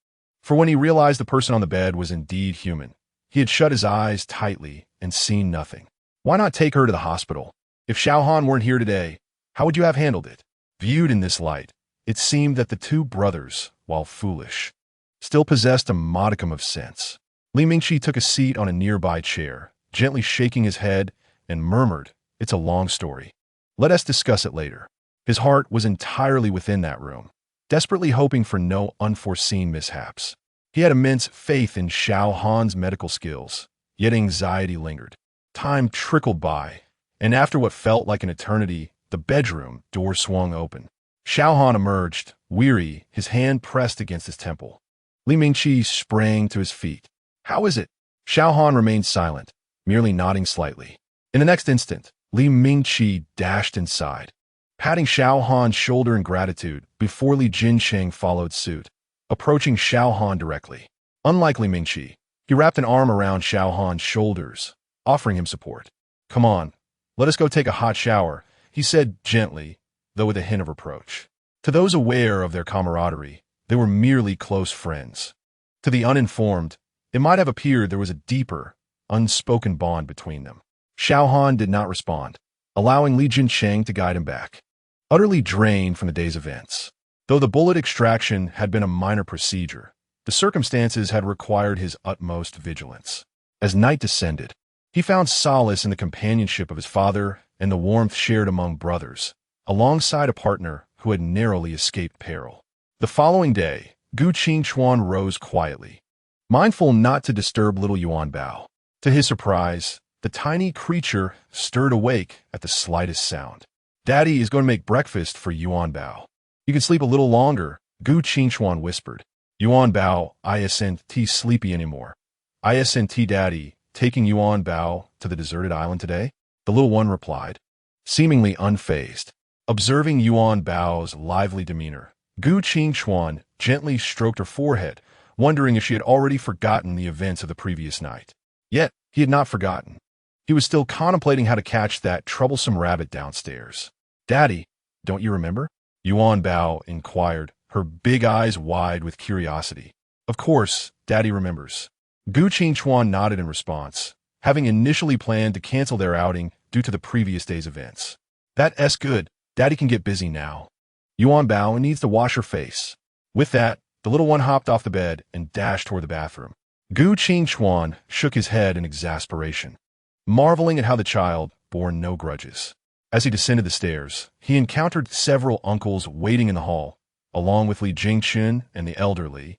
For when he realized the person on the bed was indeed human, he had shut his eyes tightly and seen nothing. Why not take her to the hospital? If Xiao Han weren't here today, how would you have handled it? Viewed in this light, it seemed that the two brothers, while foolish, still possessed a modicum of sense. Li Mingqi took a seat on a nearby chair, gently shaking his head, and murmured, "It's a long story. Let us discuss it later." His heart was entirely within that room, desperately hoping for no unforeseen mishaps. He had immense faith in Xiao Han's medical skills, yet anxiety lingered. Time trickled by, and after what felt like an eternity, the bedroom door swung open. Xiao Han emerged, weary, his hand pressed against his temple. Li Mingqi sprang to his feet. "How is it?" Xiao Han remained silent, merely nodding slightly. In the next instant, Li Mingqi dashed inside, patting Xiao Han's shoulder in gratitude before Li Jinsheng followed suit, approaching Xiao Han directly. Unlike Li Mingqi, he wrapped an arm around Xiao Han's shoulders, offering him support. "Come on, let us go take a hot shower," he said gently, though with a hint of reproach. To those aware of their camaraderie, they were merely close friends. To the uninformed, it might have appeared there was a deeper, unspoken bond between them. Xiao Han did not respond, allowing Li Jinsheng to guide him back, utterly drained from the day's events. Though the bullet extraction had been a minor procedure, the circumstances had required his utmost vigilance. As night descended, he found solace in the companionship of his father and the warmth shared among brothers, alongside a partner who had narrowly escaped peril. The following day, Gu Qingchuan rose quietly, mindful not to disturb little Yuanbao. To his surprise, the tiny creature stirred awake at the slightest sound. "Daddy is going to make breakfast for Yuanbao. You can sleep a little longer," Gu Qingchuan whispered. "Yuanbao isn't sleepy anymore. Isn't Daddy taking Yuanbao to the deserted island today?" The little one replied. seemingly unfazed. Observing Yuanbao's lively demeanor, Gu Qingchuan gently stroked her forehead, wondering if she had already forgotten the events of the previous night. Yet, he had not forgotten. He was still contemplating how to catch that troublesome rabbit downstairs. "Daddy, don't you remember?" Yuanbao inquired, her big eyes wide with curiosity. "Of course, Daddy remembers." Gu Qingchuan nodded in response, having initially planned to cancel their outing due to the previous day's events. "That's good. Daddy can get busy now. Yuanbao needs to wash her face." With that, the little one hopped off the bed and dashed toward the bathroom. Gu Qingchuan shook his head in exasperation, marveling at how the child bore no grudges. As he descended the stairs, he encountered several uncles waiting in the hall, along with Li Jingqun and the elderly,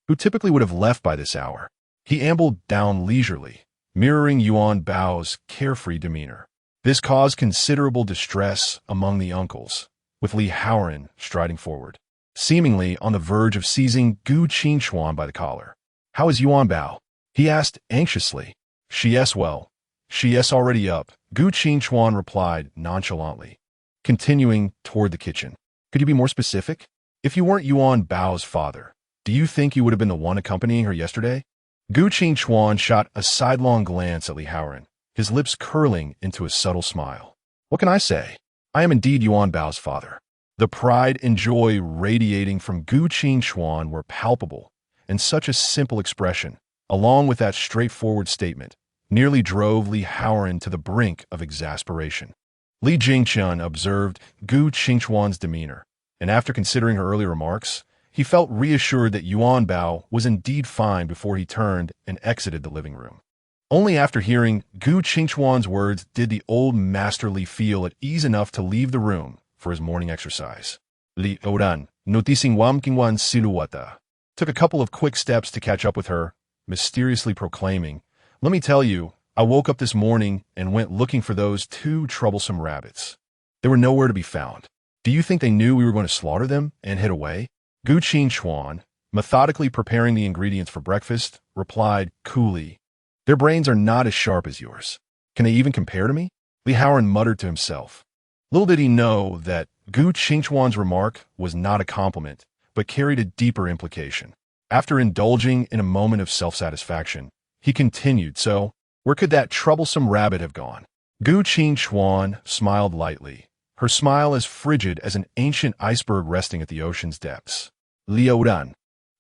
who typically would have left by this hour. He ambled down leisurely, mirroring Yuanbao's carefree demeanor. This caused considerable distress among the uncles, with Li Haoran striding forward, seemingly on the verge of seizing Gu Qingchuan by the collar. "How is Yuanbao?" he asked anxiously. "She's well. She's already up," Gu Qingchuan replied nonchalantly, continuing toward the kitchen. "Could you be more specific? If you weren't Yuanbao's father, do you think you would have been the one accompanying her yesterday?" Gu Qingchuan shot a sidelong glance at Li Haoran, his lips curling into a subtle smile. "What can I say? I am indeed Yuanbao's father." The pride and joy radiating from Gu Qingchuan were palpable, and such a simple expression, along with that straightforward statement, nearly drove Li Haoran to the brink of exasperation. Li Jingqun observed Gu Qingchuan's demeanor, and after considering her earlier remarks, he felt reassured that Yuanbao was indeed fine before he turned and exited the living room. Only after hearing Gu Qingchuan's words did the old master Li feel at ease enough to leave the room for his morning exercise. Li Oran, noticing Wang Qingwan's silhouette, took a couple of quick steps to catch up with her, mysteriously proclaiming, "Let me tell you, I woke up this morning and went looking for those two troublesome rabbits. They were nowhere to be found. Do you think they knew we were going to slaughter them and head away?" Gu Qingchuan, methodically preparing the ingredients for breakfast, replied coolly, "Their brains are not as sharp as yours. Can they even compare to me?" Li Haoran muttered to himself. Little did he know that Gu Qingchuan's remark was not a compliment, but carried a deeper implication. After indulging in a moment of self-satisfaction, he continued, "So, where could that troublesome rabbit have gone?" Gu Qingchuan smiled lightly, her smile as frigid as an ancient iceberg resting at the ocean's depths. Liu Dan,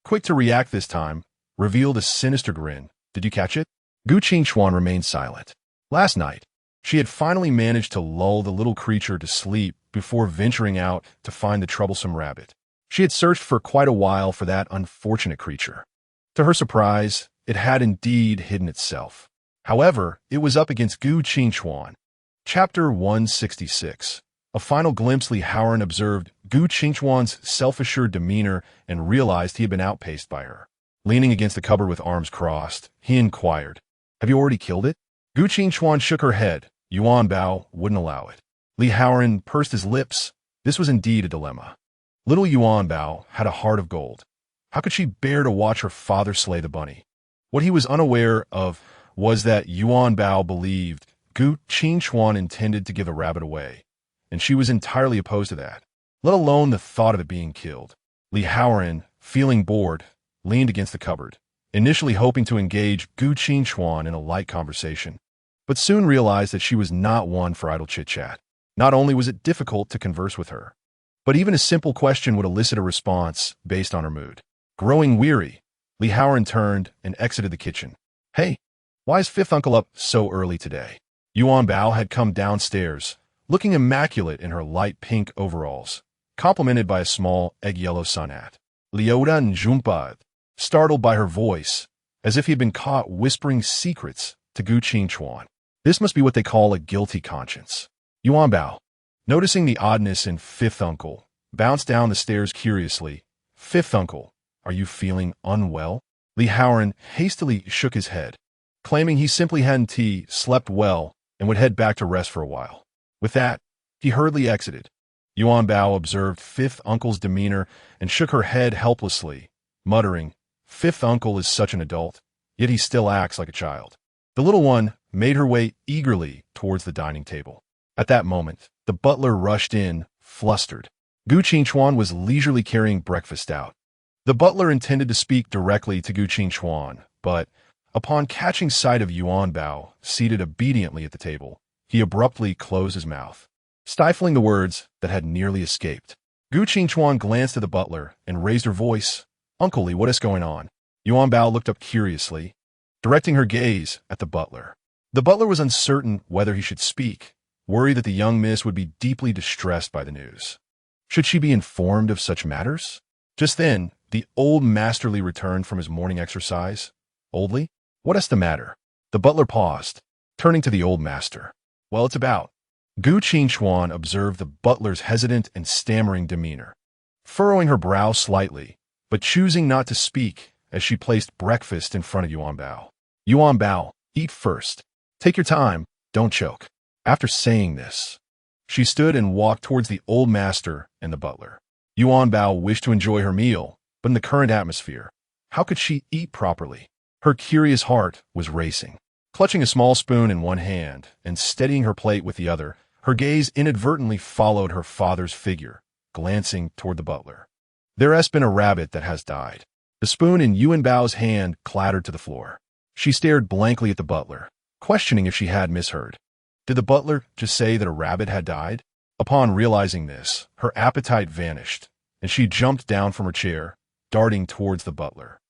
quick to react this time, revealed a sinister grin. "Did you catch it?" Gu Qingchuan remained silent. Last night, she had finally managed to lull the little creature to sleep before venturing out to find the troublesome rabbit. She had searched for quite a while for that unfortunate creature. To her surprise, it had indeed hidden itself. However, it was up against Gu Qingchuan. Chapter 166. A final glimpse. Li Haoran observed Gu Qingchuan's self-assured demeanor and realized he had been outpaced by her. Leaning against the cupboard with arms crossed, he inquired, "Have you already killed it?" Gu Qingchuan shook her head. Yuanbao wouldn't allow it. Li Haoran pursed his lips. This was indeed a dilemma. Little Yuanbao had a heart of gold. How could she bear to watch her father slay the bunny? What he was unaware of was that Yuanbao believed Gu Qingchuan intended to give the rabbit away, and she was entirely opposed to that, let alone the thought of it being killed. Li Haoran, feeling bored, leaned against the cupboard, initially hoping to engage Gu Qingchuan in a light conversation, but soon realized that she was not one for idle chit-chat. Not only was it difficult to converse with her, but even a simple question would elicit a response based on her mood. Growing weary, Li Haoran turned and exited the kitchen. "Hey, why is fifth uncle up so early today?" Yuanbao had come downstairs, looking immaculate in her light pink overalls, complemented by a small egg-yellow sun hat. Liudan Zhumpad, startled by her voice, as if he had been caught whispering secrets to Gu Qingchuan. This must be what they call a guilty conscience. Yuanbao, noticing the oddness in fifth uncle, bounced down the stairs curiously. "Fifth uncle, are you feeling unwell?" Li Haoran hastily shook his head, claiming he simply hadn't slept well and would head back to rest for a while. With that, he hurriedly exited. Yuanbao observed fifth uncle's demeanor and shook her head helplessly, muttering, "Fifth uncle is such an adult, yet he still acts like a child." The little one made her way eagerly towards the dining table. At that moment, the butler rushed in, flustered. Gu Qingchuan was leisurely carrying breakfast out. The butler intended to speak directly to Gu Qingchuan, but, upon catching sight of Yuanbao, seated obediently at the table, he abruptly closed his mouth, stifling the words that had nearly escaped. Gu Qingchuan glanced at the butler and raised her voice. "Uncle-Li, what is going on?" Yuanbao looked up curiously, directing her gaze at the butler. The butler was uncertain whether he should speak, worried that the young miss would be deeply distressed by the news. Should she be informed of such matters? Just then, the old masterly returned from his morning exercise. "Oldly, what is the matter?" The butler paused, turning to the old master. "Well, it's about." Gu Qingchuan observed the butler's hesitant and stammering demeanor, furrowing her brow slightly, but choosing not to speak as she placed breakfast in front of Yuanbao. "Yuanbao, eat first. Take your time, don't choke." After saying this, she stood and walked towards the old master and the butler. Yuanbao wished to enjoy her meal, but in the current atmosphere, how could she eat properly? Her curious heart was racing. Clutching a small spoon in one hand and steadying her plate with the other, her gaze inadvertently followed her father's figure, glancing toward the butler. "There has been a rabbit that has died." The spoon in Yuanbao's hand clattered to the floor. She stared blankly at the butler, questioning if she had misheard. Did the butler just say that a rabbit had died? Upon realizing this, her appetite vanished, and she jumped down from her chair, darting towards the butler.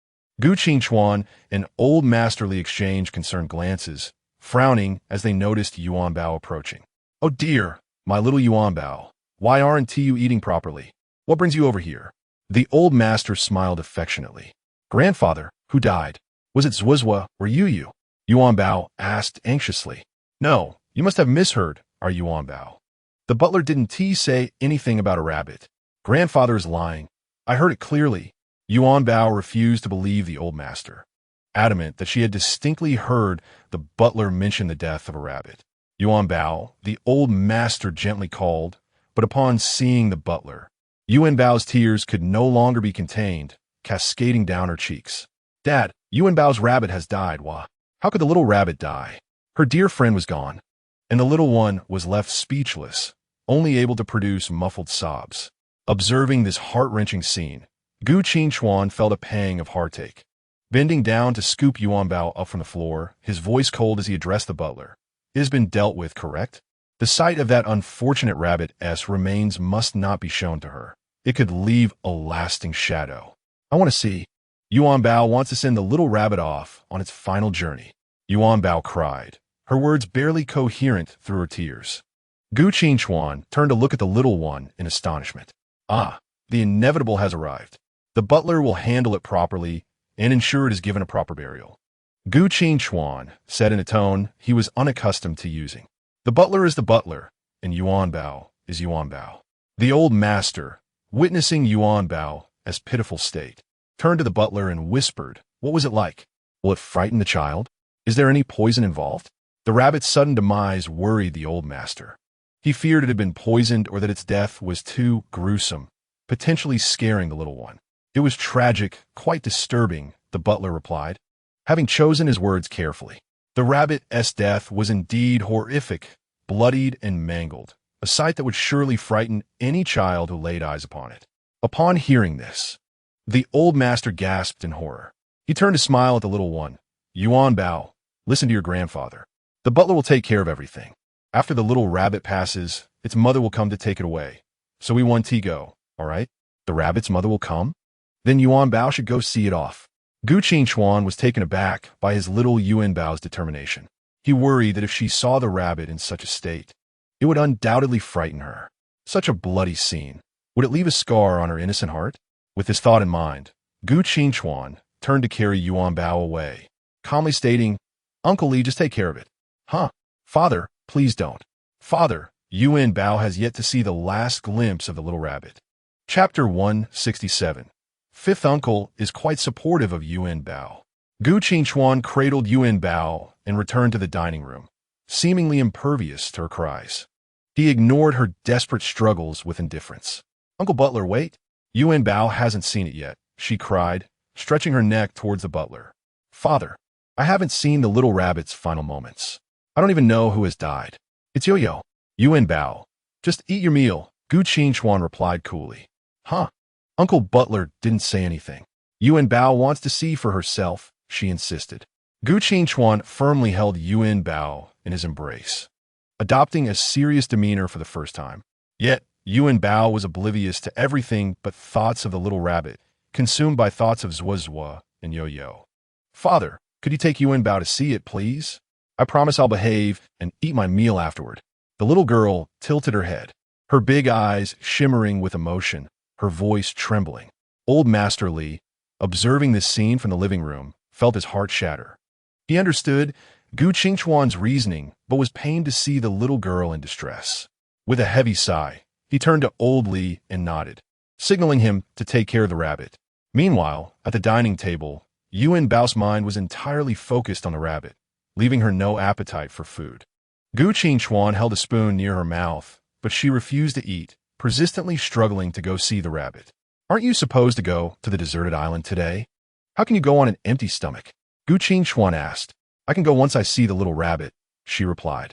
Gu Qingchuan and old masterly exchanged concerned glances, frowning as they noticed Yuanbao approaching. "Oh dear, my little Yuanbao, why aren't you eating properly? What brings you over here?" The old master smiled affectionately. "Grandfather, who died? Was it Zwizwa or you?" Yuanbao asked anxiously. "No, you must have misheard our Yuanbao. The butler didn't say anything about a rabbit. Grandfather is lying. I heard it clearly." Yuanbao refused to believe the old master, adamant that she had distinctly heard the butler mention the death of a rabbit. "Yuanbao," the old master gently called, but upon seeing the butler, Yuanbao's tears could no longer be contained, cascading down her cheeks. "Dad, Yuanbao's rabbit has died, wah. How could the little rabbit die? Her dear friend was gone." And the little one was left speechless, only able to produce muffled sobs. Observing this heart-wrenching scene, Gu Qingchuan felt a pang of heartache. Bending down to scoop Yuanbao up from the floor, his voice cold as he addressed the butler. "It has been dealt with, correct? The sight of that unfortunate rabbit's remains must not be shown to her. It could leave a lasting shadow. I want to see." Yuanbao wants to send the little rabbit off on its final journey. Yuanbao cried, her words barely coherent through her tears. Gu Qingchuan turned to look at the little one in astonishment. "Ah, the inevitable has arrived. The butler will handle it properly and ensure it is given a proper burial." Gu Qingchuan said in a tone he was unaccustomed to using. "The butler is the butler, and Yuanbao is Yuanbao." The old master, witnessing Yuanbao's pitiful state, turned to the butler and whispered, "What was it like? Will it frighten the child? Is there any poison involved?" The rabbit's sudden demise worried the old master. He feared it had been poisoned or that its death was too gruesome, potentially scaring the little one. "It was tragic, quite disturbing," the butler replied, having chosen his words carefully. The rabbit's death was indeed horrific, bloodied and mangled, a sight that would surely frighten any child who laid eyes upon it. Upon hearing this, the old master gasped in horror. He turned to smile at the little one. "Yuanbao, listen to your grandfather. The butler will take care of everything. After the little rabbit passes, its mother will come to take it away. So we want to go, all right? The rabbit's mother will come? Then Yuanbao should go see it off." Gu Qingchuan was taken aback by his little Yuanbao's determination. He worried that if she saw the rabbit in such a state, it would undoubtedly frighten her. Such a bloody scene. Would it leave a scar on her innocent heart? With this thought in mind, Gu Qingchuan turned to carry Yuanbao away, calmly stating, "Uncle-Li, just take care of it." "Huh? Father, please don't." "Father, Yuanbao has yet to see the last glimpse of the little rabbit." Chapter 167. Fifth uncle is quite supportive of Yuanbao. Gu Qingchuan cradled Yuanbao and returned to the dining room, seemingly impervious to her cries. He ignored her desperate struggles with indifference. "Uncle Butler, wait. Yuanbao hasn't seen it yet," she cried, stretching her neck towards the butler. "Father, I haven't seen the little rabbit's final moments. I don't even know who has died. It's Yo-Yo." Yuanbao, just eat your meal, Gu Qingchuan replied coolly. Huh? Uncle Butler didn't say anything. Yuanbao wants to see for herself, she insisted. Gu Qingchuan firmly held Yuanbao in his embrace, adopting a serious demeanor for the first time. Yet, Yuanbao was oblivious to everything but thoughts of the little rabbit, consumed by thoughts of Zwa and Yo-Yo. Father, could you take Yuanbao to see it, please? I promise I'll behave and eat my meal afterward. The little girl tilted her head, her big eyes shimmering with emotion, her voice trembling. Old Master Li, observing this scene from the living room, felt his heart shatter. He understood Gu Qingchuan's reasoning, but was pained to see the little girl in distress. With a heavy sigh, he turned to old Li and nodded, signaling him to take care of the rabbit. Meanwhile, at the dining table, Yuanbao's mind was entirely focused on the rabbit, leaving her no appetite for food. Gu Qingchuan held a spoon near her mouth, but she refused to eat, persistently struggling to go see the rabbit. Aren't you supposed to go to the deserted island today? How can you go on an empty stomach? Gu Qingchuan asked. I can go once I see the little rabbit, she replied.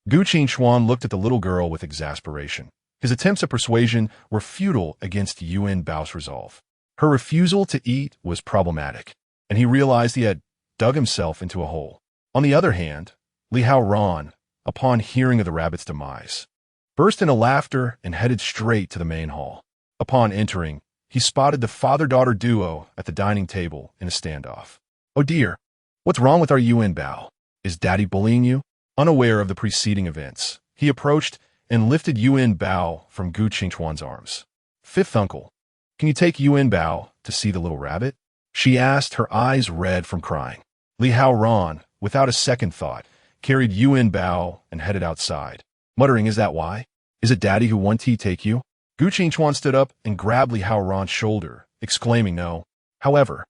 Gu Qingchuan looked at the little girl with exasperation. His attempts at persuasion were futile against Yuanbao's resolve. Her refusal to eat was problematic, and he realized he had dug himself into a hole. On the other hand, Li Haoran, upon hearing of the rabbit's demise, burst into laughter and headed straight to the main hall. Upon entering, he spotted the father-daughter duo at the dining table in a standoff. Oh dear, what's wrong with our Yuanbao? Is Daddy bullying you? Unaware of the preceding events, he approached and lifted Yuanbao from Gu Qingchuan's arms. Fifth uncle, can you take Yuanbao to see the little rabbit? She asked, her eyes red from crying. Li Haoran, without a second thought, carried Yuanbao and headed outside, muttering, is that why? Is it Daddy who won't take you? Gu Qingchuan stood up and grabbed Li Haoran's shoulder, exclaiming no. However,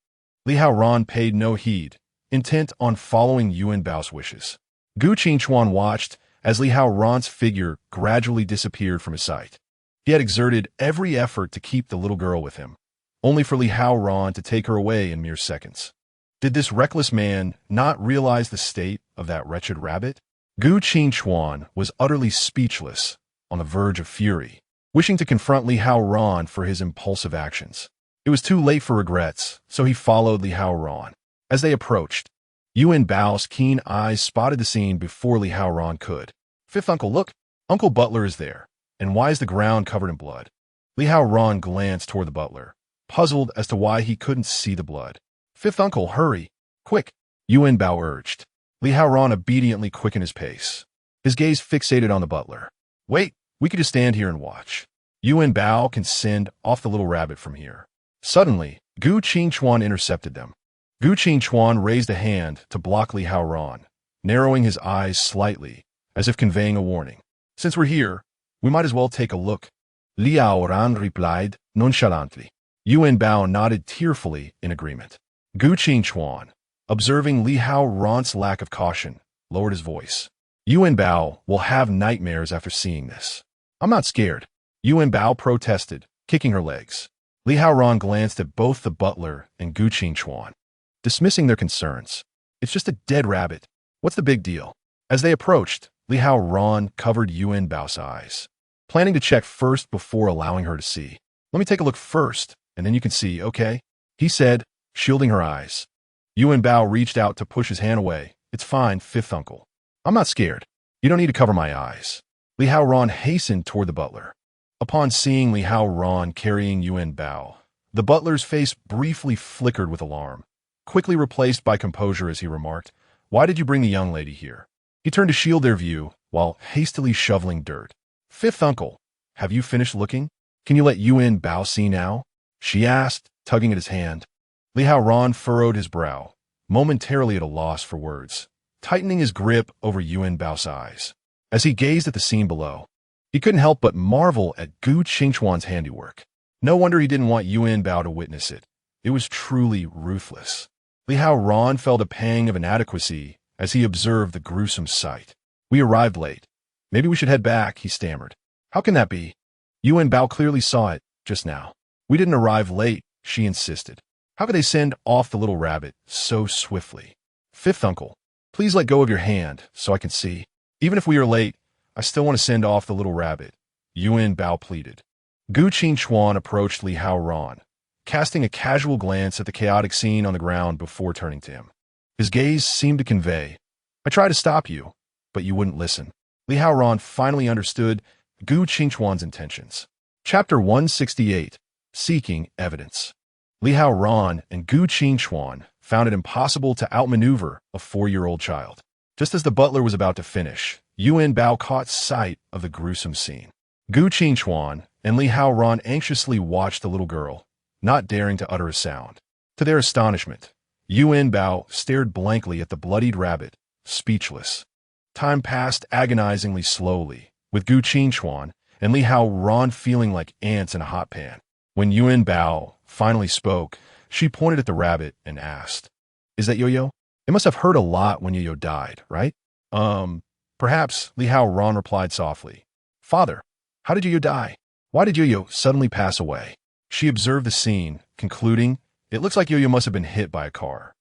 Li Haoran paid no heed, intent on following Yuanbao's wishes. Gu Qingchuan watched as Li Haoran's figure gradually disappeared from his sight. He had exerted every effort to keep the little girl with him, only for Li Haoran to take her away in mere seconds. Did this reckless man not realize the state of that wretched rabbit? Gu Qingchuan was utterly speechless, on the verge of fury, wishing to confront Li Haoran for his impulsive actions. It was too late for regrets, so he followed Li Haoran. As they approached, Yuanbao's keen eyes spotted the scene before Li Haoran could. Fifth uncle, look, Uncle Butler is there, and why is the ground covered in blood? Li Haoran glanced toward the butler, puzzled as to why he couldn't see the blood. Fifth uncle, hurry, quick, Yuanbao urged. Li Haoran obediently quickened his pace, his gaze fixated on the butler. Wait, we could just stand here and watch. Yuanbao can send off the little rabbit from here. Suddenly, Gu Qingchuan intercepted them. Gu Qingchuan raised a hand to block Li Haoran, narrowing his eyes slightly, as if conveying a warning. Since we're here, we might as well take a look. Li Haoran replied nonchalantly. Yuanbao nodded tearfully in agreement. Gu Qingchuan, observing Li Haoran's lack of caution, lowered his voice. Yuanbao will have nightmares after seeing this. I'm not scared, Yuanbao protested, kicking her legs. Li Haoran glanced at both the butler and Gu Qingchuan, dismissing their concerns. It's just a dead rabbit. What's the big deal? As they approached, Li Haoran covered Yuanbao's eyes, planning to check first before allowing her to see. Let me take a look first, and then you can see, okay? He said, shielding her eyes. Yuanbao reached out to push his hand away. It's fine, fifth uncle. I'm not scared. You don't need to cover my eyes. Li Haoran hastened toward the butler. Upon seeing Li Haoran carrying Yuanbao, the butler's face briefly flickered with alarm, quickly replaced by composure as he remarked, why did you bring the young lady here? He turned to shield their view while hastily shoveling dirt. Fifth uncle, have you finished looking? Can you let Yuanbao see now? She asked, tugging at his hand. Li Haoran furrowed his brow, momentarily at a loss for words, tightening his grip over Yuanbao's eyes. As he gazed at the scene below, he couldn't help but marvel at Gu Qingchuan's handiwork. No wonder he didn't want Yuanbao to witness it. It was truly ruthless. Li Haoran felt a pang of inadequacy as he observed the gruesome sight. We arrived late. Maybe we should head back, he stammered. How can that be? Yuanbao clearly saw it just now. We didn't arrive late, she insisted. How could they send off the little rabbit so swiftly? Fifth uncle, please let go of your hand so I can see. Even if we are late, I still want to send off the little rabbit, Yuanbao pleaded. Gu Qingchuan approached Li Haoran, casting a casual glance at the chaotic scene on the ground before turning to him. His gaze seemed to convey, I tried to stop you, but you wouldn't listen. Li Haoran finally understood Gu Qingchuan's intentions. Chapter 168, Seeking Evidence. Li Haoran and Gu Qingchuan found it impossible to outmaneuver a 4-year-old child. Just as the butler was about to finish, Yuanbao caught sight of the gruesome scene. Gu Qingchuan and Li Haoran anxiously watched the little girl, not daring to utter a sound. To their astonishment, Yuanbao stared blankly at the bloodied rabbit, speechless. Time passed agonizingly slowly, with Gu Qingchuan and Li Haoran feeling like ants in a hot pan. When Yuanbao finally spoke, she pointed at the rabbit and asked, Is that Yo-Yo? It must have hurt a lot when Yo-Yo died, right? Perhaps, Li Haoran replied softly. Father, how did Yo-Yo die? Why did Yo-Yo suddenly pass away? She observed the scene, concluding, It looks like Yo-Yo must have been hit by a car.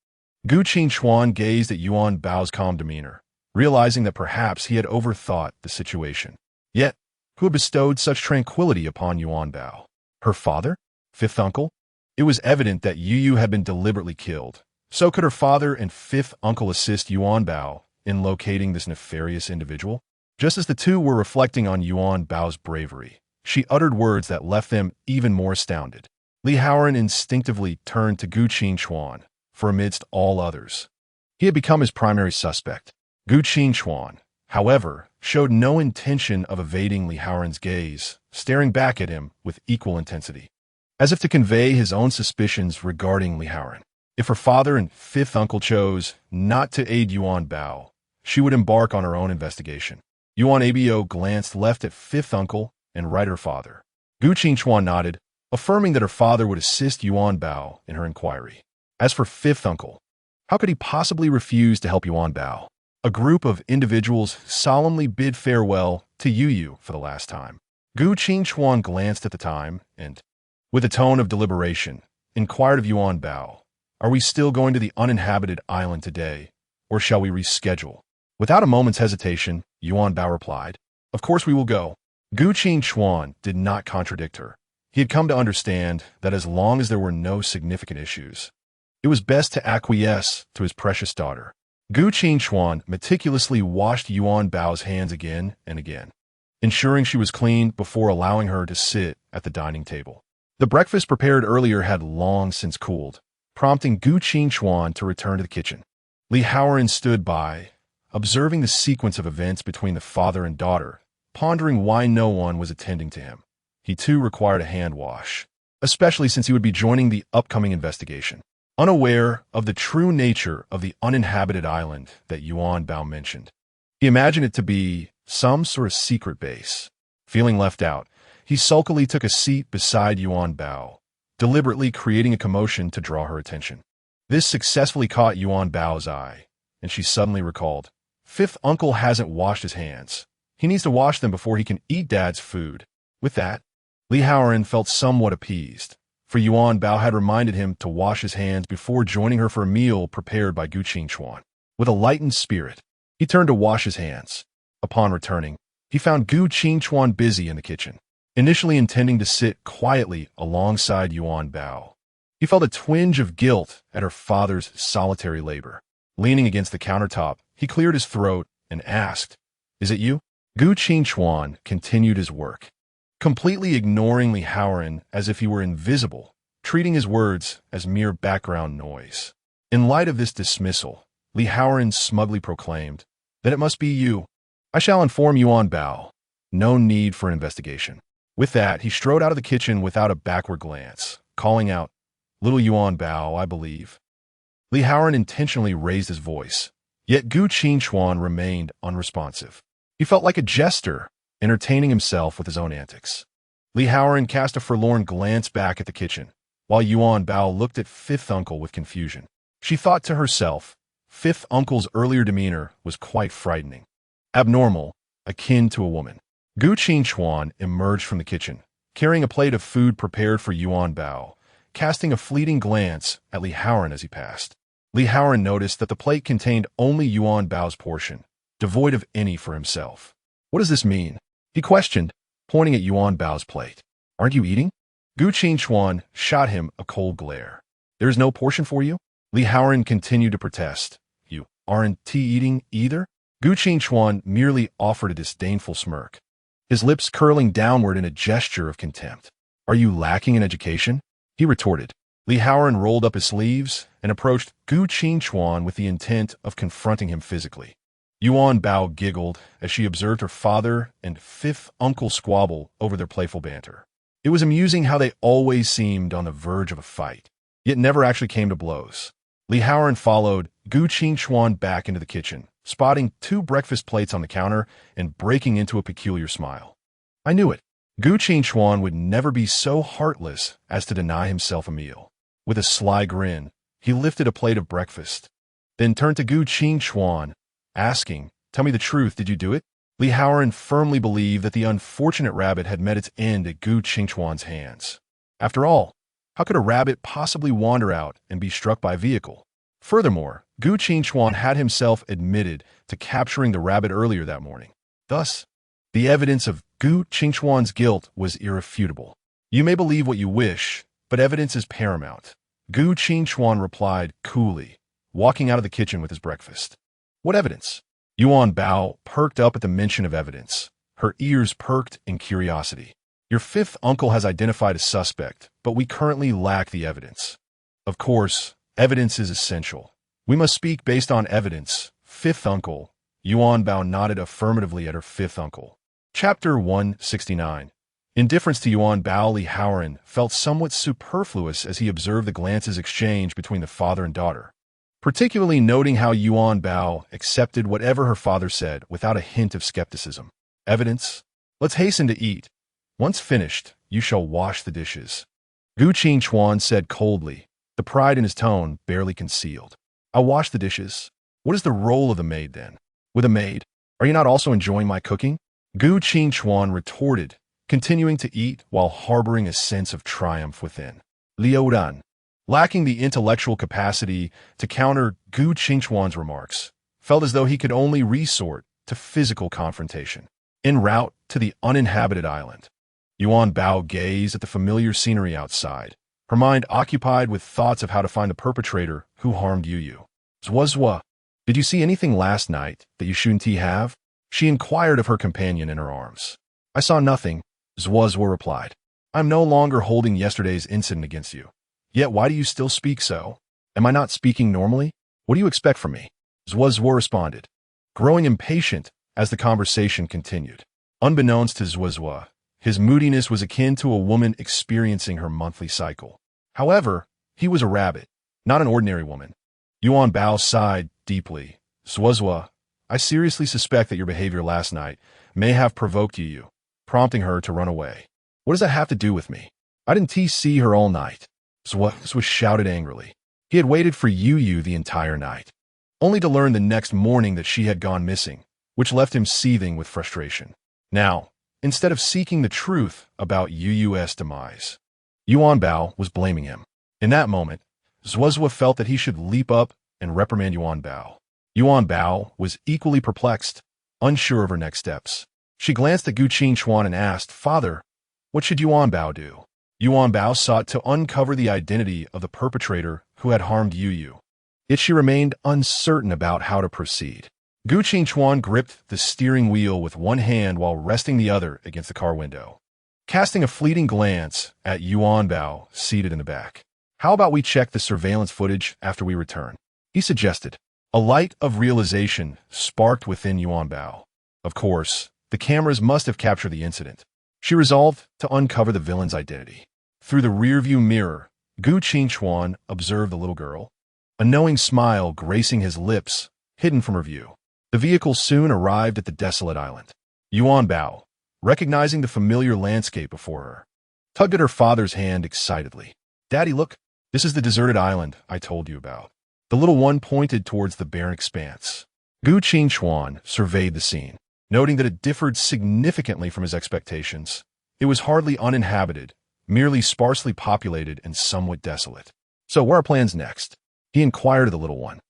Gu Qingchuan gazed at Yuanbao's calm demeanor, realizing that perhaps he had overthought the situation. Yet, who had bestowed such tranquility upon Yuanbao? Her father? Fifth uncle? It was evident that Yu had been deliberately killed. So could her father and fifth uncle assist Yuanbao in locating this nefarious individual? Just as the two were reflecting on Yuanbao's bravery, she uttered words that left them even more astounded. Li Haoran instinctively turned to Gu Qingchuan, for amidst all others, he had become his primary suspect. Gu Qingchuan, however, showed no intention of evading Li Haoran's gaze, staring back at him with equal intensity, as if to convey his own suspicions regarding Li Haoran. If her father and fifth uncle chose not to aid Yuanbao, she would embark on her own investigation. Yuanbao glanced left at fifth uncle and right at her father. Gu Qingchuan nodded, affirming that her father would assist Yuanbao in her inquiry. As for fifth uncle, how could he possibly refuse to help Yuanbao? A group of individuals solemnly bid farewell to Yu for the last time. Gu Qingchuan glanced at the time and, with a tone of deliberation, inquired of Yuanbao, Are we still going to the uninhabited island today, or shall we reschedule? Without a moment's hesitation, Yuanbao replied, Of course we will go. Gu Qingchuan did not contradict her. He had come to understand that as long as there were no significant issues, it was best to acquiesce to his precious daughter. Gu Qingchuan meticulously washed Yuanbao's hands again and again, ensuring she was clean before allowing her to sit at the dining table. The breakfast prepared earlier had long since cooled, prompting Gu Qingchuan to return to the kitchen. Li Haoran stood by, observing the sequence of events between the father and daughter, pondering why no one was attending to him. He too required a hand wash, especially since he would be joining the upcoming investigation. Unaware of the true nature of the uninhabited island that Yuanbao mentioned, he imagined it to be some sort of secret base. Feeling left out, he sulkily took a seat beside Yuanbao, deliberately creating a commotion to draw her attention. This successfully caught Yuanbao's eye, and she suddenly recalled, Fifth uncle hasn't washed his hands. He needs to wash them before he can eat Dad's food. With that, Li Haoran felt somewhat appeased, for Yuanbao had reminded him to wash his hands before joining her for a meal prepared by Gu Qingchuan. With a lightened spirit, he turned to wash his hands. Upon returning, he found Gu Qingchuan busy in the kitchen, initially intending to sit quietly alongside Yuanbao. He felt a twinge of guilt at her father's solitary labor. Leaning against the countertop, he cleared his throat and asked, Is it you? Gu Qingchuan continued his work, completely ignoring Li Haoran as if he were invisible, treating his words as mere background noise. In light of this dismissal, Li Haoran smugly proclaimed that it must be you. I shall inform Yuanbao. No need for an investigation. With that, he strode out of the kitchen without a backward glance, calling out, Little Yuanbao, I believe. Li Haoran intentionally raised his voice, yet Gu Qingchuan remained unresponsive. He felt like a jester, entertaining himself with his own antics. Li Haoran cast a forlorn glance back at the kitchen, while Yuanbao looked at fifth uncle with confusion. She thought to herself, fifth uncle's earlier demeanor was quite frightening, abnormal, akin to a woman. Gu Qingchuan emerged from the kitchen, carrying a plate of food prepared for Yuanbao, casting a fleeting glance at Li Haoran as he passed. Li Haoran noticed that the plate contained only Yuanbao's portion, devoid of any for himself. What does this mean? He questioned, pointing at Yuanbao's plate. Aren't you eating? Gu Qingchuan shot him a cold glare. There is no portion for you? Li Haoran continued to protest. You aren't eating either? Gu Qingchuan merely offered a disdainful smirk, his lips curling downward in a gesture of contempt. Are you lacking in education? He retorted. Li Haoran rolled up his sleeves and approached Gu Qingchuan with the intent of confronting him physically. Yuanbao giggled as she observed her father and fifth uncle squabble over their playful banter. It was amusing how they always seemed on the verge of a fight, yet never actually came to blows. Li Haoran followed Gu Qingchuan back into the kitchen, spotting 2 breakfast plates on the counter and breaking into a peculiar smile. I knew it. Gu Qingchuan would never be so heartless as to deny himself a meal. With a sly grin, he lifted a plate of breakfast, then turned to Gu Qingchuan, asking, Tell me the truth, did you do it? Li Haoran firmly believed that the unfortunate rabbit had met its end at Gu Qingchuan's hands. After all, how could a rabbit possibly wander out and be struck by a vehicle? Furthermore, Gu Qingchuan had himself admitted to capturing the rabbit earlier that morning. Thus, the evidence of Gu Qingchuan's guilt was irrefutable. You may believe what you wish, but evidence is paramount. Gu Qingchuan replied coolly, walking out of the kitchen with his breakfast. What evidence? Yuanbao perked up at the mention of evidence. Her ears perked in curiosity. Your fifth uncle has identified a suspect, but we currently lack the evidence. Of course, evidence is essential. We must speak based on evidence. Fifth uncle. Yuanbao nodded affirmatively at her fifth uncle. Chapter 169. Indifference to Yuanbao. Li Haoran felt somewhat superfluous as he observed the glances exchanged between the father and daughter, particularly noting how Yuanbao accepted whatever her father said without a hint of skepticism. Evidence? Let's hasten to eat. Once finished, you shall wash the dishes. Gu Qingchuan said coldly, the pride in his tone barely concealed. I'll wash the dishes. What is the role of the maid then? With a maid, are you not also enjoying my cooking? Gu Qingchuan retorted, continuing to eat while harboring a sense of triumph within. Liu Dan, lacking the intellectual capacity to counter Gu Qingchuan's remarks, felt as though he could only resort to physical confrontation. En route to the uninhabited island, Yuanbao gazed at the familiar scenery outside, her mind occupied with thoughts of how to find the perpetrator who harmed Yu. Zhuozhua, did you see anything last night that you shouldn't have? She inquired of her companion in her arms. I saw nothing, Zhuozhua replied. I'm no longer holding yesterday's incident against you. Yet why do you still speak so? Am I not speaking normally? What do you expect from me? Zhuozhua responded, growing impatient as the conversation continued. Unbeknownst to Zhuozhua, his moodiness was akin to a woman experiencing her monthly cycle. However, he was a rabbit, not an ordinary woman. Yuanbao sighed deeply. Zhuozhua, I seriously suspect that your behavior last night may have provoked Yu, prompting her to run away. What does that have to do with me? I didn't see her all night. Zhuozhua shouted angrily. He had waited for Yu the entire night, only to learn the next morning that she had gone missing, which left him seething with frustration. Now, instead of seeking the truth about Yu's demise, Yuanbao was blaming him. In that moment, Zhuozhua felt that he should leap up and reprimand Yuanbao. Yuanbao was equally perplexed, unsure of her next steps. She glanced at Gu Qingchuan and asked, Father, what should Yuanbao do? Yuanbao sought to uncover the identity of the perpetrator who had harmed Yu. Yet she remained uncertain about how to proceed. Gu Qingchuan gripped the steering wheel with one hand while resting the other against the car window, casting a fleeting glance at Yuanbao seated in the back. How about we check the surveillance footage after we return? He suggested. A light of realization sparked within Yuanbao. Of course, the cameras must have captured the incident. She resolved to uncover the villain's identity. Through the rearview mirror, Gu Qingchuan observed the little girl, a knowing smile gracing his lips, hidden from her view. The vehicle soon arrived at the desolate island. Yuanbao, recognizing the familiar landscape before her, tugged at her father's hand excitedly. Daddy, look, this is the deserted island I told you about. The little one pointed towards the barren expanse. Gu Qingchuan surveyed the scene, noting that it differed significantly from his expectations. It was hardly uninhabited, merely sparsely populated and somewhat desolate. So what are our plans next? He inquired of the little one.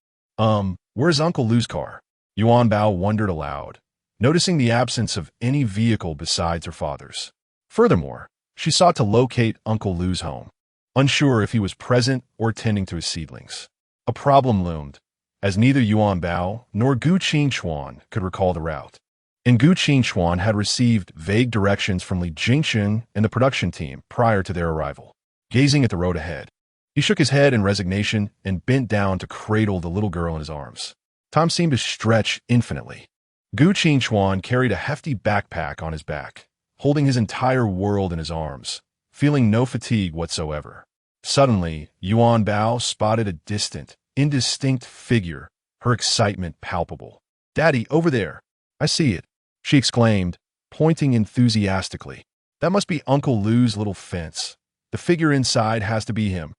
Where's Uncle Lu's car? Yuanbao wondered aloud, noticing the absence of any vehicle besides her father's. Furthermore, she sought to locate Uncle Lu's home, unsure if he was present or tending to his seedlings. A problem loomed, as neither Yuanbao nor Gu Qingchuan could recall the route. And Gu Qingchuan had received vague directions from Li Jingxun and the production team prior to their arrival. Gazing at the road ahead, he shook his head in resignation and bent down to cradle the little girl in his arms. Time seemed to stretch infinitely. Gu Qingchuan carried a hefty backpack on his back, holding his entire world in his arms, feeling no fatigue whatsoever. Suddenly, Yuanbao spotted a distant, indistinct figure, her excitement palpable. "Daddy, over there! I see it," she exclaimed, pointing enthusiastically. "That must be Uncle Lu's little fence. The figure inside has to be him."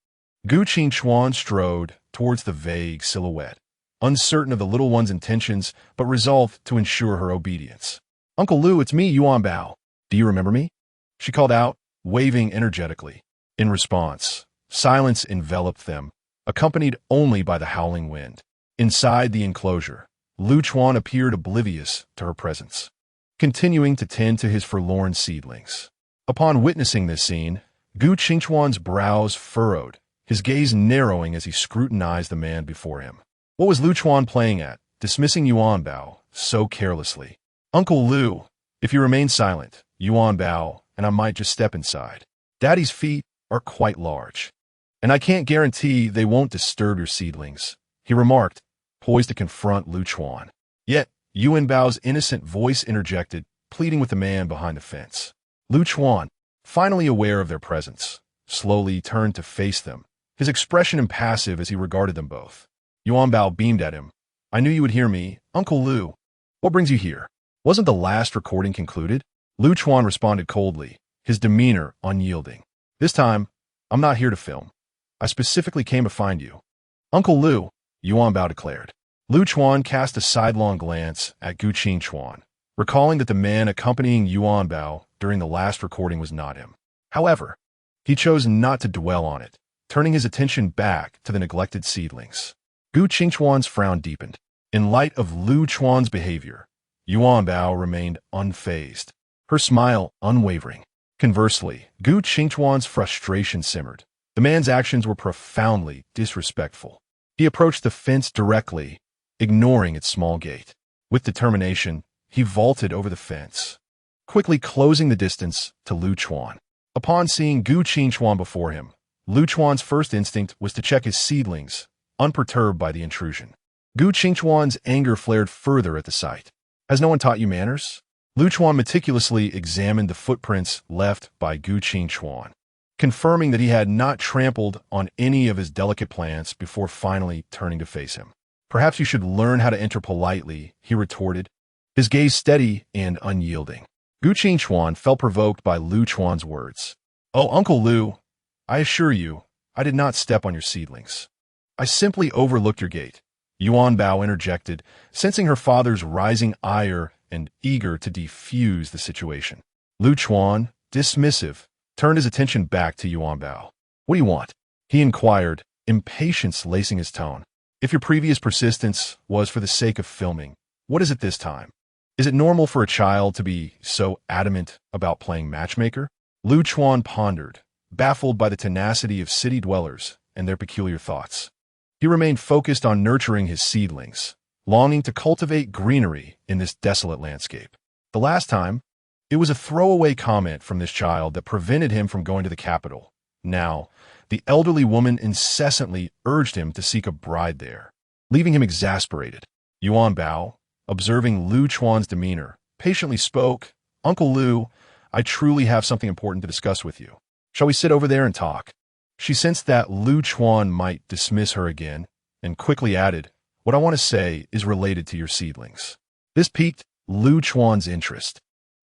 Gu Qingchuan strode towards the vague silhouette, uncertain of the little one's intentions, but resolved to ensure her obedience. "Uncle Lu, it's me, Yuanbao. Do you remember me?" she called out, waving energetically. In response, silence enveloped them, accompanied only by the howling wind. Inside the enclosure, Lu Chuan appeared oblivious to her presence, continuing to tend to his forlorn seedlings. Upon witnessing this scene, Gu Qingchuan's brows furrowed, his gaze narrowing as he scrutinized the man before him. What was Lu Chuan playing at, dismissing Yuanbao so carelessly? "Uncle Lu, if you remain silent, Yuanbao and I might just step inside. Daddy's feet are quite large, and I can't guarantee they won't disturb your seedlings," he remarked, poised to confront Lu Chuan. Yet, Yuanbao's innocent voice interjected, pleading with the man behind the fence. Lu Chuan, finally aware of their presence, slowly turned to face them, his expression impassive as he regarded them both. Yuanbao beamed at him. "I knew you would hear me, Uncle Lu. What brings you here? Wasn't the last recording concluded?" Lu Chuan responded coldly, his demeanor unyielding. "This time, I'm not here to film. I specifically came to find you." "Uncle Lu," Yuanbao declared. Lu Chuan cast a sidelong glance at Gu Qingchuan, recalling that the man accompanying Yuanbao during the last recording was not him. However, he chose not to dwell on it, turning his attention back to the neglected seedlings. Gu Qingchuan's frown deepened. In light of Lu Chuan's behavior, Yuanbao remained unfazed, her smile unwavering. Conversely, Gu Qingchuan's frustration simmered. The man's actions were profoundly disrespectful. He approached the fence directly, ignoring its small gate. With determination, he vaulted over the fence, quickly closing the distance to Lu Chuan. Upon seeing Gu Qingchuan before him, Lu Chuan's first instinct was to check his seedlings, unperturbed by the intrusion. Gu Qingchuan's anger flared further at the sight. "Has no one taught you manners?" Lu Chuan meticulously examined the footprints left by Gu Qingchuan, confirming that he had not trampled on any of his delicate plants before finally turning to face him. "Perhaps you should learn how to enter politely," he retorted, his gaze steady and unyielding. Gu Qingchuan felt provoked by Lu Chuan's words. "Oh, Uncle Lu, I assure you, I did not step on your seedlings. I simply overlooked your gate," Yuanbao interjected, sensing her father's rising ire and eager to defuse the situation. Lu Chuan, dismissive, turned his attention back to Yuanbao. "What do you want?" he inquired, impatience lacing his tone. "If your previous persistence was for the sake of filming, what is it this time? Is it normal for a child to be so adamant about playing matchmaker?" Lu Chuan pondered, baffled by the tenacity of city dwellers and their peculiar thoughts. He remained focused on nurturing his seedlings, longing to cultivate greenery in this desolate landscape. The last time, it was a throwaway comment from this child that prevented him from going to the capital. Now, the elderly woman incessantly urged him to seek a bride there, leaving him exasperated. Yuanbao, observing Lu Chuan's demeanor, patiently spoke. "Uncle Lu, I truly have something important to discuss with you. Shall we sit over there and talk?" She sensed that Lu Chuan might dismiss her again, and quickly added, "What I want to say is related to your seedlings." This piqued Lu Chuan's interest.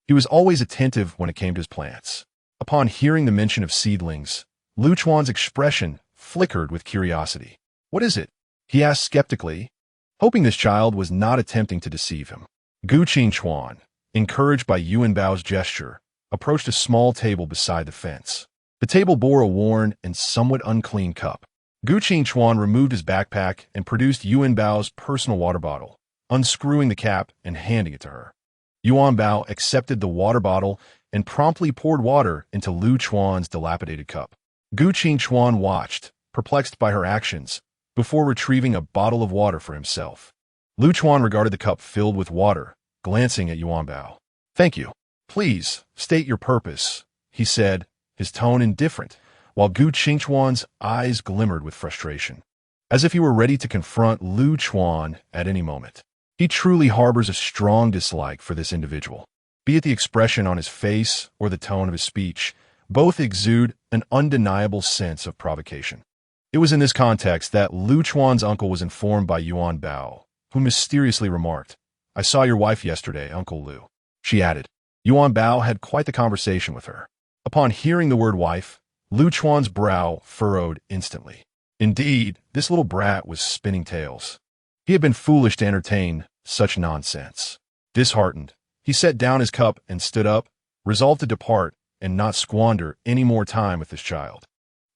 He was always attentive when it came to his plants. Upon hearing the mention of seedlings, Lu Chuan's expression flickered with curiosity. "What is it?" he asked skeptically, hoping this child was not attempting to deceive him. Gu Qingchuan, encouraged by Yuanbao's gesture, approached a small table beside the fence. The table bore a worn and somewhat unclean cup. Gu Qingchuan removed his backpack and produced Yuanbao's personal water bottle, unscrewing the cap and handing it to her. Yuanbao accepted the water bottle and promptly poured water into Lu Chuan's dilapidated cup. Gu Qingchuan watched, perplexed by her actions, before retrieving a bottle of water for himself. Lu Chuan regarded the cup filled with water, glancing at Yuanbao. "Thank you. Please, state your purpose," he said, his tone indifferent, while Gu Qingchuan's eyes glimmered with frustration, as if he were ready to confront Lu Chuan at any moment. He truly harbors a strong dislike for this individual. Be it the expression on his face or the tone of his speech, both exude an undeniable sense of provocation. It was in this context that Lu Chuan's uncle was informed by Yuanbao, who mysteriously remarked, "I saw your wife yesterday, Uncle Lu." She added. Yuanbao had quite the conversation with her. Upon hearing the word wife, Lu Chuan's brow furrowed instantly. Indeed, this little brat was spinning tales. He had been foolish to entertain such nonsense. Disheartened, he set down his cup and stood up, resolved to depart and not squander any more time with this child.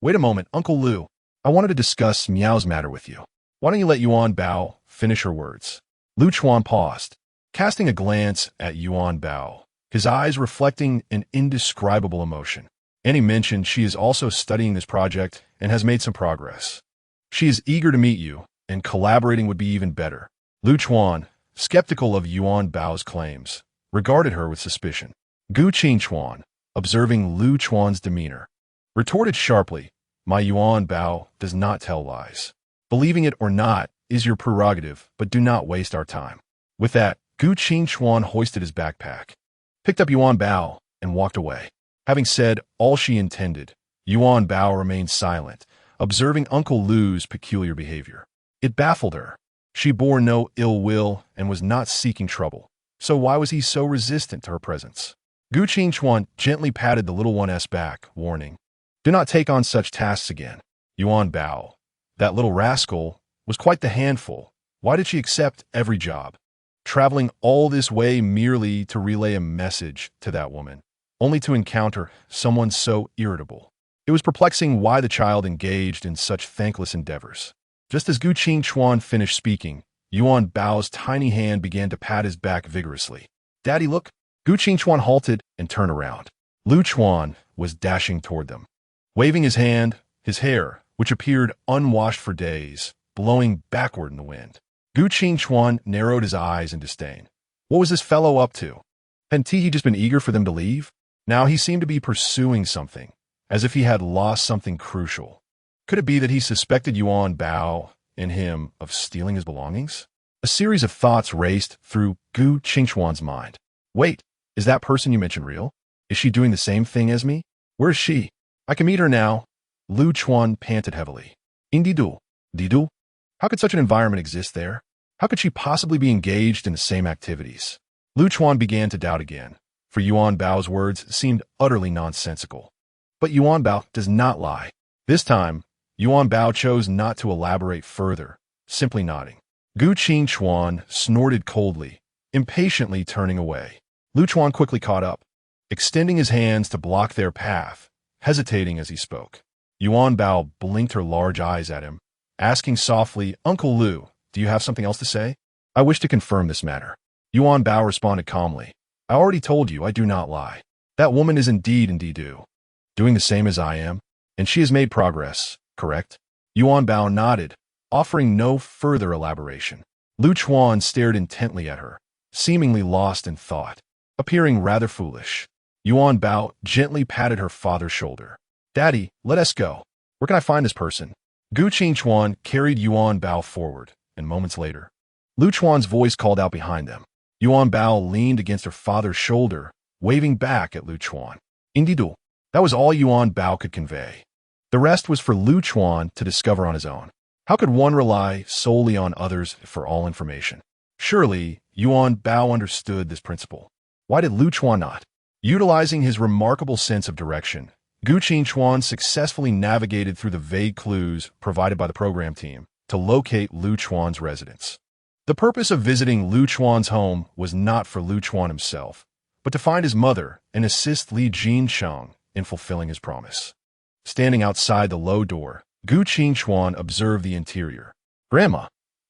"Wait a moment, Uncle Lu. I wanted to discuss Miao's matter with you. Why don't you let Yuanbao finish her words?" Lu Chuan paused, casting a glance at Yuanbao, his eyes reflecting an indescribable emotion. And he mentioned she is also studying this project and has made some progress. She is eager to meet you, and collaborating would be even better. Lu Chuan, skeptical of Yuanbao's claims, regarded her with suspicion. Gu Qingchuan, observing Lu Chuan's demeanor, retorted sharply, "My Yuanbao does not tell lies. Believing it or not is your prerogative, but do not waste our time." With that, Gu Qingchuan hoisted his backpack, picked up Yuanbao, and walked away. Having said all she intended, Yuanbao remained silent, observing Uncle Lu's peculiar behavior. It baffled her. She bore no ill will and was not seeking trouble. So why was he so resistant to her presence? Gu Qingchuan gently patted the little one's back, warning, "Do not take on such tasks again." Yuanbao, that little rascal, was quite the handful. Why did she accept every job? Traveling all this way merely to relay a message to that woman, only to encounter someone so irritable. It was perplexing why the child engaged in such thankless endeavors. Just as Gu Qingchuan finished speaking, Yuanbao's tiny hand began to pat his back vigorously. "Daddy, look!" Gu Qingchuan halted and turned around. Lu Chuan was dashing toward them, waving his hand, his hair, which appeared unwashed for days, blowing backward in the wind. Gu Qingchuan narrowed his eyes in disdain. What was this fellow up to? Hadn't he just been eager for them to leave? Now he seemed to be pursuing something, as if he had lost something crucial. Could it be that he suspected Yuanbao and him of stealing his belongings? A series of thoughts raced through Gu Qingchuan's mind. "Wait, is that person you mentioned real? Is she doing the same thing as me? Where is she? I can meet her now." Lu Chuan panted heavily. "Indidu, Didu? How could such an environment exist there? How could she possibly be engaged in the same activities?" Lu Chuan began to doubt again, for Yuanbao's words seemed utterly nonsensical. But Yuanbao does not lie. This time, Yuanbao chose not to elaborate further, simply nodding. Gu Qingchuan snorted coldly, impatiently turning away. Lu Chuan quickly caught up, extending his hands to block their path, hesitating as he spoke. Yuanbao blinked her large eyes at him, asking softly, "Uncle Lu, do you have something else to say?" "I wish to confirm this matter." Yuanbao responded calmly. "I already told you I do not lie. That woman is indeed doing the same as I am, and she has made progress, correct?" Yuanbao nodded, offering no further elaboration. Lu Chuan stared intently at her, seemingly lost in thought, appearing rather foolish. Yuanbao gently patted her father's shoulder. "Daddy, let us go. Where can I find this person?" Gu Qingchuan carried Yuanbao forward, and moments later, Lu Chuan's voice called out behind them. Yuanbao leaned against her father's shoulder, waving back at Lu Chuan. "Indidu." That was all Yuanbao could convey. The rest was for Lu Chuan to discover on his own. How could one rely solely on others for all information? Surely, Yuanbao understood this principle. Why did Lu Chuan not? Utilizing his remarkable sense of direction, Gu Qingchuan successfully navigated through the vague clues provided by the program team to locate Lu Chuan's residence. The purpose of visiting Lu Chuan's home was not for Lu Chuan himself, but to find his mother and assist Li Jinsheng in fulfilling his promise. Standing outside the low door, Gu Qingchuan observed the interior. "Grandma,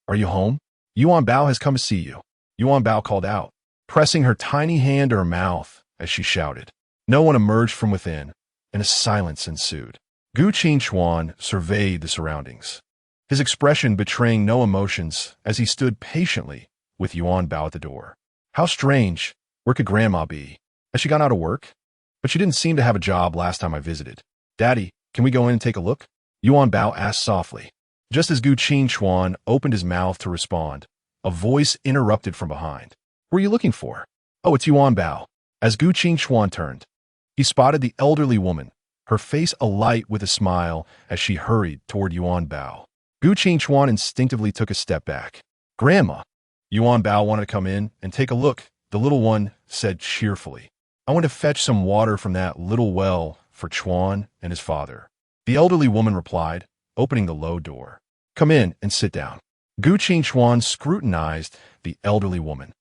are you home? Yuanbao has come to see you." Yuanbao called out. pressing her tiny hand to her mouth as she shouted. No one emerged from within, and a silence ensued. Gu Qingchuan surveyed the surroundings, his expression betraying no emotions as he stood patiently with Yuanbao at the door. How strange. Where could Grandma be? Has she gone out of work? But she didn't seem to have a job last time I visited. Daddy, can we go in and take a look? Yuanbao asked softly. Just as Gu Qingchuan opened his mouth to respond, a voice interrupted from behind. What are you looking for? Oh, it's Yuanbao. As Gu Qingchuan turned, he spotted the elderly woman, her face alight with a smile as she hurried toward Yuanbao. Gu Qingchuan instinctively took a step back. Grandma! Yuanbao wanted to come in and take a look, the little one said cheerfully. I want to fetch some water from that little well for Chuan and his father. The elderly woman replied, opening the low door. Come in and sit down. Gu Qingchuan scrutinized the elderly woman,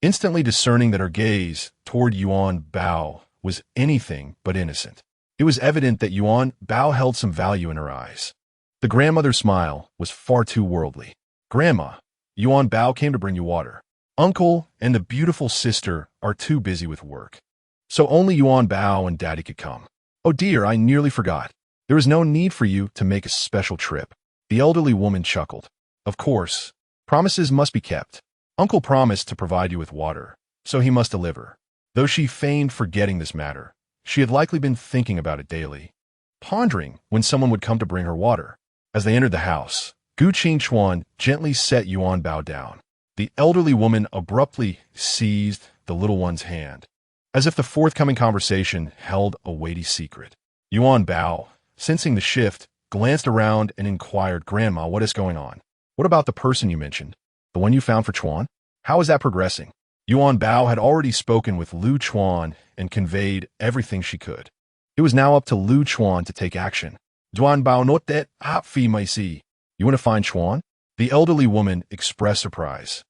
instantly discerning that her gaze toward Yuanbao was anything but innocent. It was evident that Yuanbao held some value in her eyes. The grandmother's smile was far too worldly. Grandma, Yuanbao came to bring you water. Uncle and the beautiful sister are too busy with work, so only Yuanbao and Daddy could come. Oh dear, I nearly forgot. There is no need for you to make a special trip. The elderly woman chuckled. Of course, promises must be kept. Uncle promised to provide you with water, so he must deliver. Though she feigned forgetting this matter, she had likely been thinking about it daily, pondering when someone would come to bring her water. As they entered the house, Gu Qingchuan gently set Yuanbao down. The elderly woman abruptly seized the little one's hand, as if the forthcoming conversation held a weighty secret. Yuanbao, sensing the shift, glanced around and inquired, Grandma, what is going on? What about the person you mentioned? The one you found for Chuan? How is that progressing? Yuanbao had already spoken with Lu Chuan and conveyed everything she could. It was now up to Lu Chuan to take action. Yuanbao not that fi mai si. You want to find Chuan? The elderly woman expressed surprise,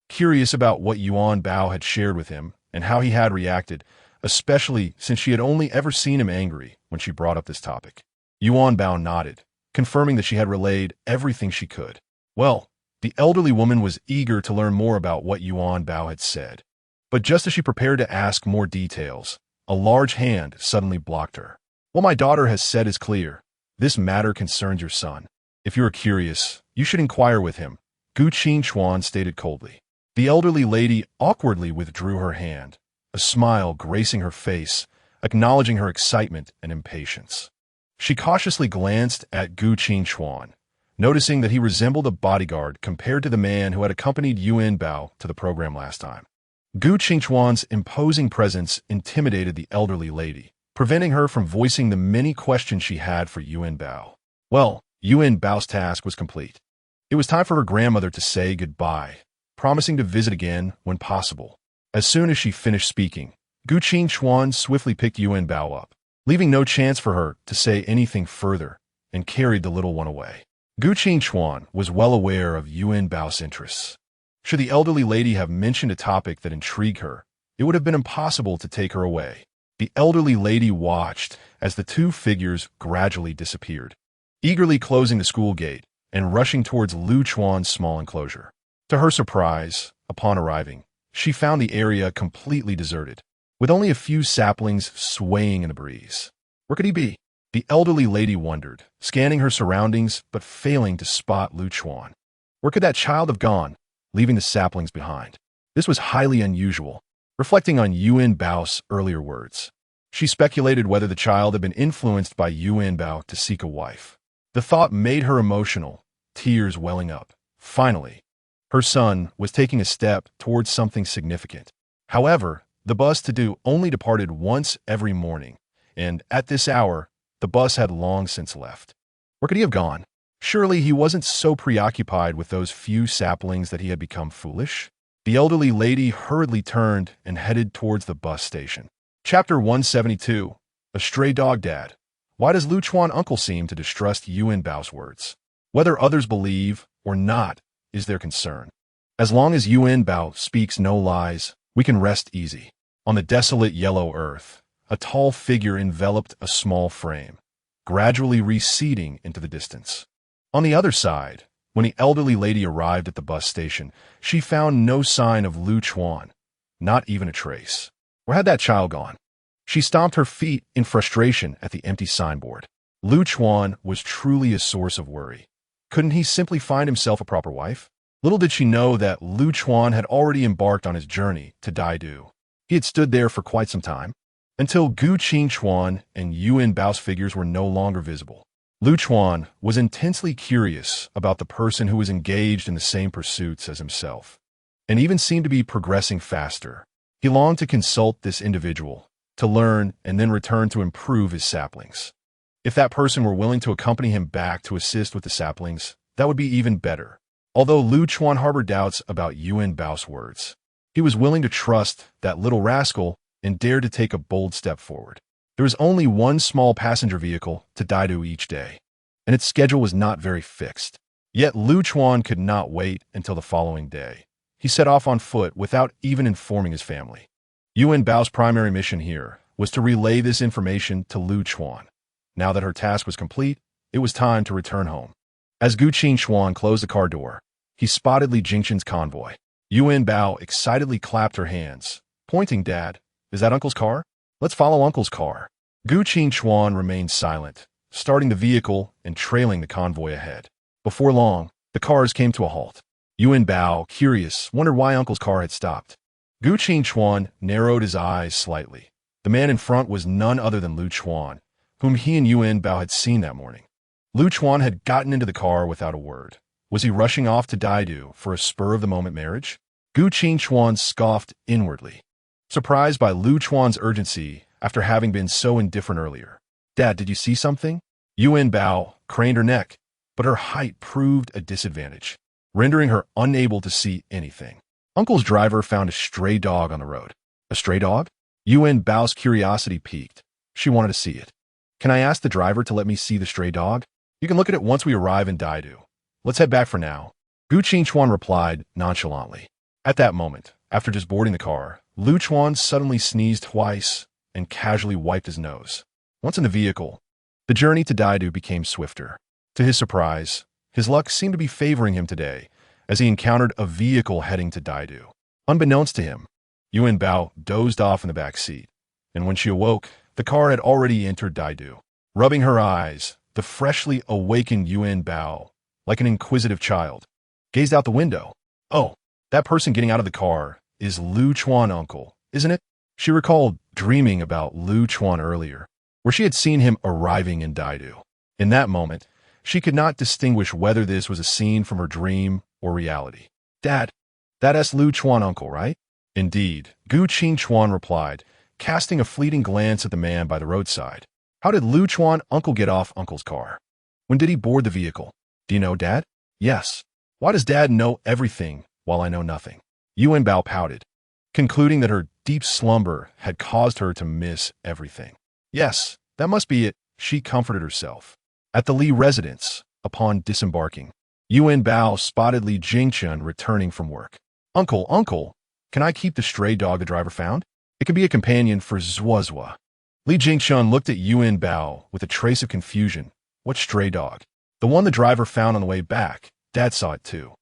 curious about what Yuanbao had shared with him and how he had reacted, especially since she had only ever seen him angry when she brought up this topic. Yuanbao nodded, confirming that she had relayed everything she could. Well, the elderly woman was eager to learn more about what Yuanbao had said. But just as she prepared to ask more details, a large hand suddenly blocked her. What my daughter has said is clear. This matter concerns your son. If you are curious, you should inquire with him, Gu Qingchuan stated coldly. The elderly lady awkwardly withdrew her hand, a smile gracing her face, acknowledging her excitement and impatience. She cautiously glanced at Gu Qingchuan, noticing that he resembled a bodyguard compared to the man who had accompanied Yuanbao to the program last time. Gu Qingchuan's imposing presence intimidated the elderly lady, preventing her from voicing the many questions she had for Yuanbao. Well, Yuanbao's task was complete. It was time for her grandmother to say goodbye, promising to visit again when possible. As soon as she finished speaking, Gu Qingchuan swiftly picked Yuanbao up, leaving no chance for her to say anything further, and carried the little one away. Gu Qingchuan was well aware of Yuanbao's interests. Should the elderly lady have mentioned a topic that intrigued her, it would have been impossible to take her away. The elderly lady watched as the two figures gradually disappeared, eagerly closing the school gate and rushing towards Lu Chuan's small enclosure. To her surprise, upon arriving, she found the area completely deserted, with only a few saplings swaying in the breeze. Where could he be? The elderly lady wondered, scanning her surroundings but failing to spot Lu Chuan. Where could that child have gone, leaving the saplings behind? This was highly unusual, reflecting on Yuanbao's earlier words. She speculated whether the child had been influenced by Yuanbao to seek a wife. The thought made her emotional, tears welling up. Finally, her son was taking a step towards something significant. However, the bus-to-do only departed once every morning, and at this hour, the bus had long since left. Where could he have gone? Surely he wasn't so preoccupied with those few saplings that he had become foolish. The elderly lady hurriedly turned and headed towards the bus station. Chapter 172. A Stray Dog Dad. Why does Lu Chuan uncle seem to distrust Yuanbao's words? Whether others believe or not is their concern. As long as Yuanbao speaks no lies, we can rest easy. On the desolate yellow earth, a tall figure enveloped a small frame, gradually receding into the distance. On the other side, when the elderly lady arrived at the bus station, she found no sign of Lu Chuan, Not even a trace. Where had that child gone? She stomped her feet in frustration at the empty signboard. Lu Chuan was truly a source of worry. Couldn't he simply find himself a proper wife? Little did she know that Lu Chuan had already embarked on his journey to Daidu. He had stood there for quite some time, until Gu Qingchuan and Yuanbao's figures were no longer visible. Lu Chuan was intensely curious about the person who was engaged in the same pursuits as himself, and even seemed to be progressing faster. He longed to consult this individual, to learn and then return to improve his saplings. If that person were willing to accompany him back to assist with the saplings, that would be even better. Although Lu Chuan harbored doubts about Yuanbao's words, he was willing to trust that little rascal and dared to take a bold step forward. There was only one small passenger vehicle to Daidu each day, and its schedule was not very fixed. Yet Lu Chuan could not wait until the following day. He set off on foot without even informing his family. Yuanbao's primary mission here was to relay this information to Lu Chuan. Now that her task was complete, it was time to return home. As Gu Qingchuan closed the car door, he spotted Li Jingchen's convoy. Yuanbao excitedly clapped her hands, pointing, "Dad, is that Uncle's car? Let's follow Uncle's car." Gu Qingchuan remained silent, starting the vehicle and trailing the convoy ahead. Before long, the cars came to a halt. Yuanbao, curious, wondered why Uncle's car had stopped. Gu Qingchuan narrowed his eyes slightly. The man in front was none other than Lu Chuan, whom he and Yuanbao had seen that morning. Lu Chuan had gotten into the car without a word. Was he rushing off to Daidu for a spur-of-the-moment marriage? Gu Qingchuan scoffed inwardly, surprised by Lu Chuan's urgency after having been so indifferent earlier. "Dad, did you see something?" Yuanbao craned her neck, but her height proved a disadvantage, rendering her unable to see anything. Uncle's driver found a stray dog on the road. A stray dog? Yuanbao's curiosity piqued. She wanted to see it. "Can I ask the driver to let me see the stray dog? You can look at it once we arrive in Daidu. Let's head back for now." Gu Qingchuan replied nonchalantly. At that moment, after just boarding the car, Lu Chuan suddenly sneezed twice and casually wiped his nose. Once in the vehicle, the journey to Daidu became swifter. To his surprise, his luck seemed to be favoring him today as he encountered a vehicle heading to Daidu. Unbeknownst to him, Yuanbao dozed off in the back seat, and when she awoke, the car had already entered Daidu. Rubbing her eyes, the freshly awakened Yuanbao, like an inquisitive child, gazed out the window. "Oh, that person getting out of the car is Lu Chuan, Uncle, isn't it?" She recalled dreaming about Lu Chuan earlier, where she had seen him arriving in Daidu. In that moment, she could not distinguish whether this was a scene from her dream or reality. "Dad, that's Lu Chuan, Uncle, right?" "Indeed," Gu Qingchuan replied, casting a fleeting glance at the man by the roadside. "How did Lu Chuan, Uncle, get off Uncle's car? When did he board the vehicle? Do you know, Dad?" "Yes." "Why does Dad know everything while I know nothing?" Yuanbao pouted, concluding that her deep slumber had caused her to miss everything. "Yes, that must be it," she comforted herself. At the Li residence, upon disembarking, Yuanbao spotted Li Jingchen returning from work. Uncle, can I keep the stray dog the driver found? It could be a companion for Zuozua." Li Jingchen looked at Yuanbao with a trace of confusion. "What stray dog?" "The one the driver found on the way back. Dad saw it too."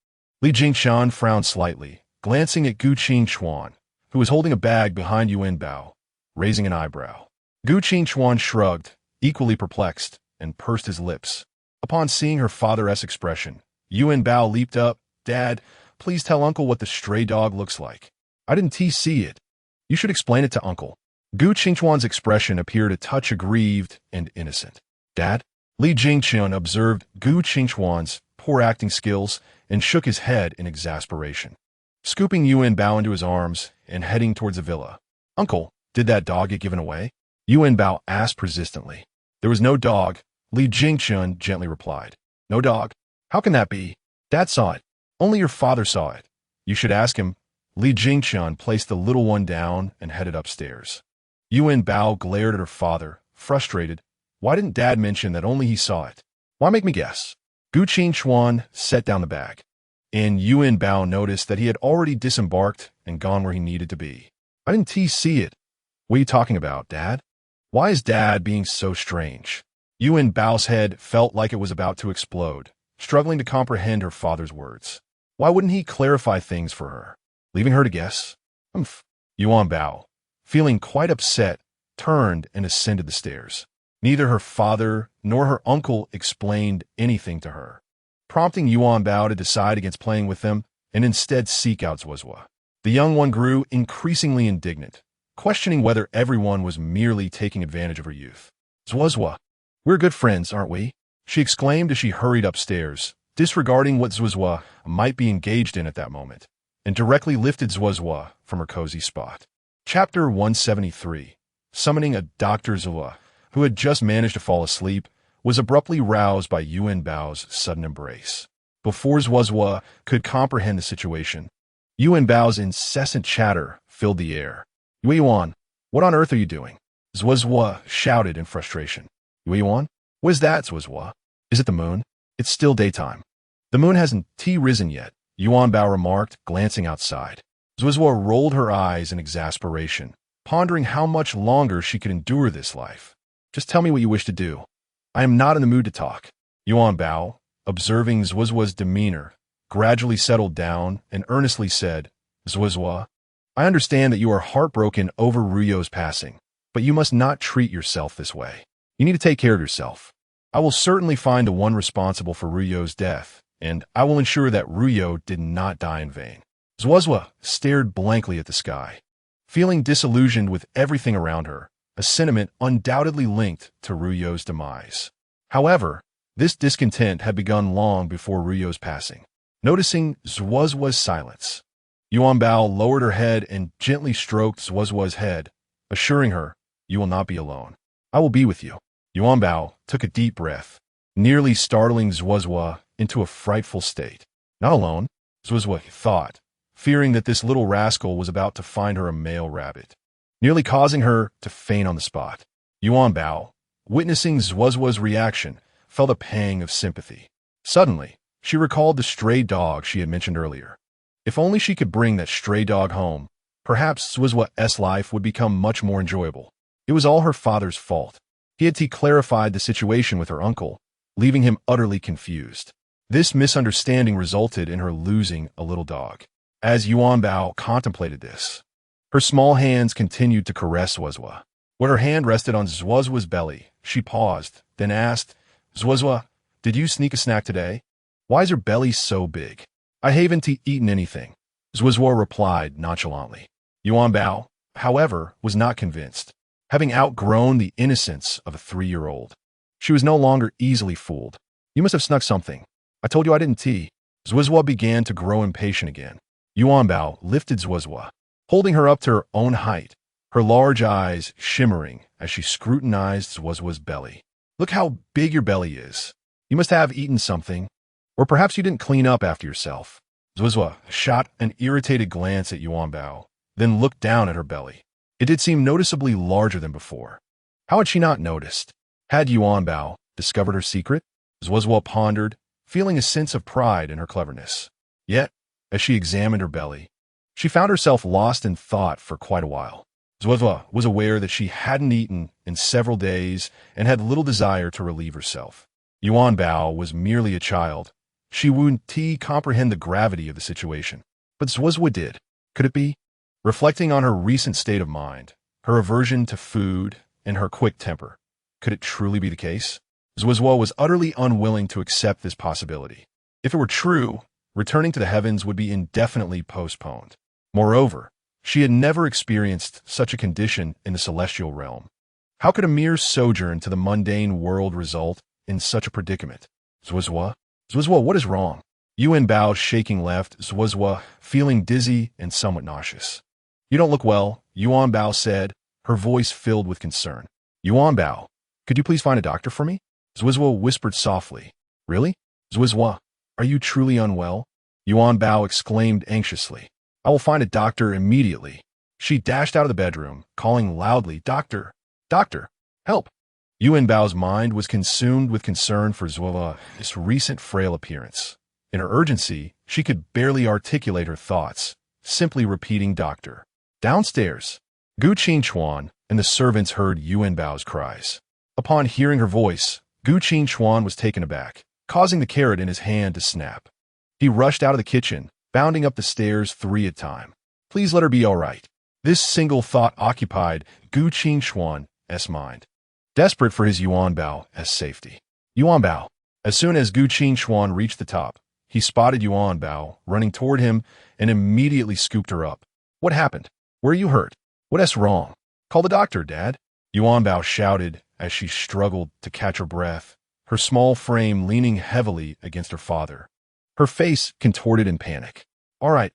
Li Jingchen frowned slightly, glancing at Gu Qingchuan, who was holding a bag behind Yuanbao, raising an eyebrow. Gu Qingchuan shrugged, equally perplexed, and pursed his lips. Upon seeing her father-esque expression, Yuanbao leaped up. "Dad, please tell Uncle what the stray dog looks like. I didn't see it. You should explain it to Uncle." Gu Qingchuan's expression appeared a touch aggrieved and innocent. "Dad?" Li Jingchen observed Gu Qingchuan's poor acting skills and shook his head in exasperation, scooping Yuanbao into his arms and heading towards the villa. "Uncle, did that dog get given away?" Yuanbao asked persistently. "There was no dog," Li Jingchen gently replied. "No dog? How can that be? Dad saw it. Only your father saw it. You should ask him." Li Jingchen placed the little one down and headed upstairs. Yuanbao glared at her father, frustrated. Why didn't Dad mention that only he saw it? Why make me guess? Gu Qingchuan set down the bag, and Yuanbao noticed that he had already disembarked and gone where he needed to be. "I didn't see it." "What are you talking about, Dad? Why is Dad being so strange?" Yuanbao's head felt like it was about to explode, struggling to comprehend her father's words. Why wouldn't he clarify things for her, leaving her to guess? Yuanbao, feeling quite upset, turned and ascended the stairs. Neither her father nor her uncle explained anything to her, prompting Yuanbao to decide against playing with them and instead seek out Zuozua. The young one grew increasingly indignant, questioning whether everyone was merely taking advantage of her youth. Zuozua, we're good friends, aren't we? She exclaimed as she hurried upstairs, disregarding what Zuozua might be engaged in at that moment, and directly lifted Zuozua from her cozy spot. Chapter 173. Summoning a Dr. Zuozua, who had just managed to fall asleep, was abruptly roused by Yuanbao's sudden embrace. Before Zuozua could comprehend the situation, Yuanbao's incessant chatter filled the air. Yuan, what on earth are you doing? Zuozua shouted in frustration. Yuan, what is that, Zuozua? Is it the moon? It's still daytime. The moon hasn't risen yet, Yuanbao remarked, glancing outside. Zuozua rolled her eyes in exasperation, pondering how much longer she could endure this life. Just tell me what you wish to do. I am not in the mood to talk. Yuanbao, observing Zuozua's demeanor, gradually settled down and earnestly said, Zuozua, I understand that you are heartbroken over Ruyo's passing, but you must not treat yourself this way. You need to take care of yourself. I will certainly find the one responsible for Ruyo's death, and I will ensure that Ruyo did not die in vain. Zuozua stared blankly at the sky, feeling disillusioned with everything around her, a sentiment undoubtedly linked to Ruyo's demise. However, this discontent had begun long before Ruyo's passing. Noticing Zuozua's silence, Yuanbao lowered her head and gently stroked Zuozua's head, assuring her, You will not be alone. I will be with you. Yuanbao took a deep breath, nearly startling Zuozua into a frightful state. Not alone, Zuozua thought, fearing that this little rascal was about to find her a male rabbit, nearly causing her to faint on the spot. Yuanbao, witnessing Zuozua's reaction, felt a pang of sympathy. Suddenly, she recalled the stray dog she had mentioned earlier. If only she could bring that stray dog home, perhaps Zuozua's life would become much more enjoyable. It was all her father's fault. He had clarified the situation with her uncle, leaving him utterly confused. This misunderstanding resulted in her losing a little dog. As Yuanbao contemplated this, her small hands continued to caress Zuozua. When her hand rested on Zuozua's belly, she paused, then asked, Zuozua, did you sneak a snack today? Why is her belly so big? I haven't eaten anything, Zuozua replied nonchalantly. Yuanbao, however, was not convinced. Having outgrown the innocence of a 3-year-old, she was no longer easily fooled. You must have snuck something. I told you I didn't Zuozua began to grow impatient again. Yuanbao lifted Zuozua, holding her up to her own height, her large eyes shimmering as she scrutinized Zuozua's belly. Look how big your belly is. You must have eaten something, or perhaps you didn't clean up after yourself. Zuozua shot an irritated glance at Yuanbao, then looked down at her belly. It did seem noticeably larger than before. How had she not noticed? Had Yuanbao discovered her secret? Zuozua pondered, feeling a sense of pride in her cleverness. Yet, as she examined her belly, she found herself lost in thought for quite a while. Zuozua was aware that she hadn't eaten in several days and had little desire to relieve herself. Yuanbao was merely a child. She wouldn't comprehend the gravity of the situation. But Zuozua did. Could it be? Reflecting on her recent state of mind, her aversion to food, and her quick temper, could it truly be the case? Zuozua was utterly unwilling to accept this possibility. If it were true, returning to the heavens would be indefinitely postponed. Moreover, she had never experienced such a condition in the celestial realm. How could a mere sojourn to the mundane world result in such a predicament? Zuozua, what is wrong? Yuanbao shaking left Zuozua, feeling dizzy and somewhat nauseous. You don't look well, Yuanbao said, her voice filled with concern. Yuanbao, could you please find a doctor for me? Zuozua whispered softly. Really? Zuozua, are you truly unwell? Yuanbao exclaimed anxiously. I will find a doctor immediately. She dashed out of the bedroom, calling loudly, Doctor! Doctor! Help! Yuanbao's mind was consumed with concern for Zuozua's recent frail appearance. In her urgency, she could barely articulate her thoughts, simply repeating Doctor. Downstairs, Gu Qingchuan and the servants heard Yuanbao's cries. Upon hearing her voice, Gu Qingchuan was taken aback, causing the carrot in his hand to snap. He rushed out of the kitchen, bounding up the stairs 3 at a time. Please let her be all right. This single thought occupied Gu Qingxuan's mind, desperate for his Yuanbao's safety. Yuanbao. As soon as Gu Qingxuan reached the top, he spotted Yuanbao running toward him and immediately scooped her up. What happened? Where are you hurt? What's wrong? Call the doctor, Dad. Yuanbao shouted as she struggled to catch her breath, her small frame leaning heavily against her father, her face contorted in panic. All right,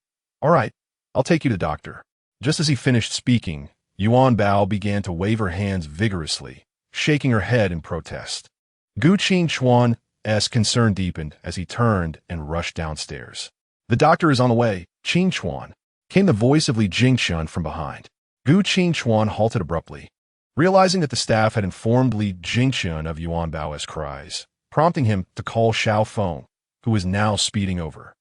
I'll take you to doctor. Just as he finished speaking, Yuanbao began to wave her hands vigorously, shaking her head in protest. Gu Qingxuan's concern deepened as he turned and rushed downstairs. The doctor is on the way, Qingxuan, came the voice of Li Jingxuan from behind. Gu Qingxuan halted abruptly, realizing that the staff had informed Li Jingxuan of Yuanbao's cries, prompting him to call Xiao Feng, who was now speeding over.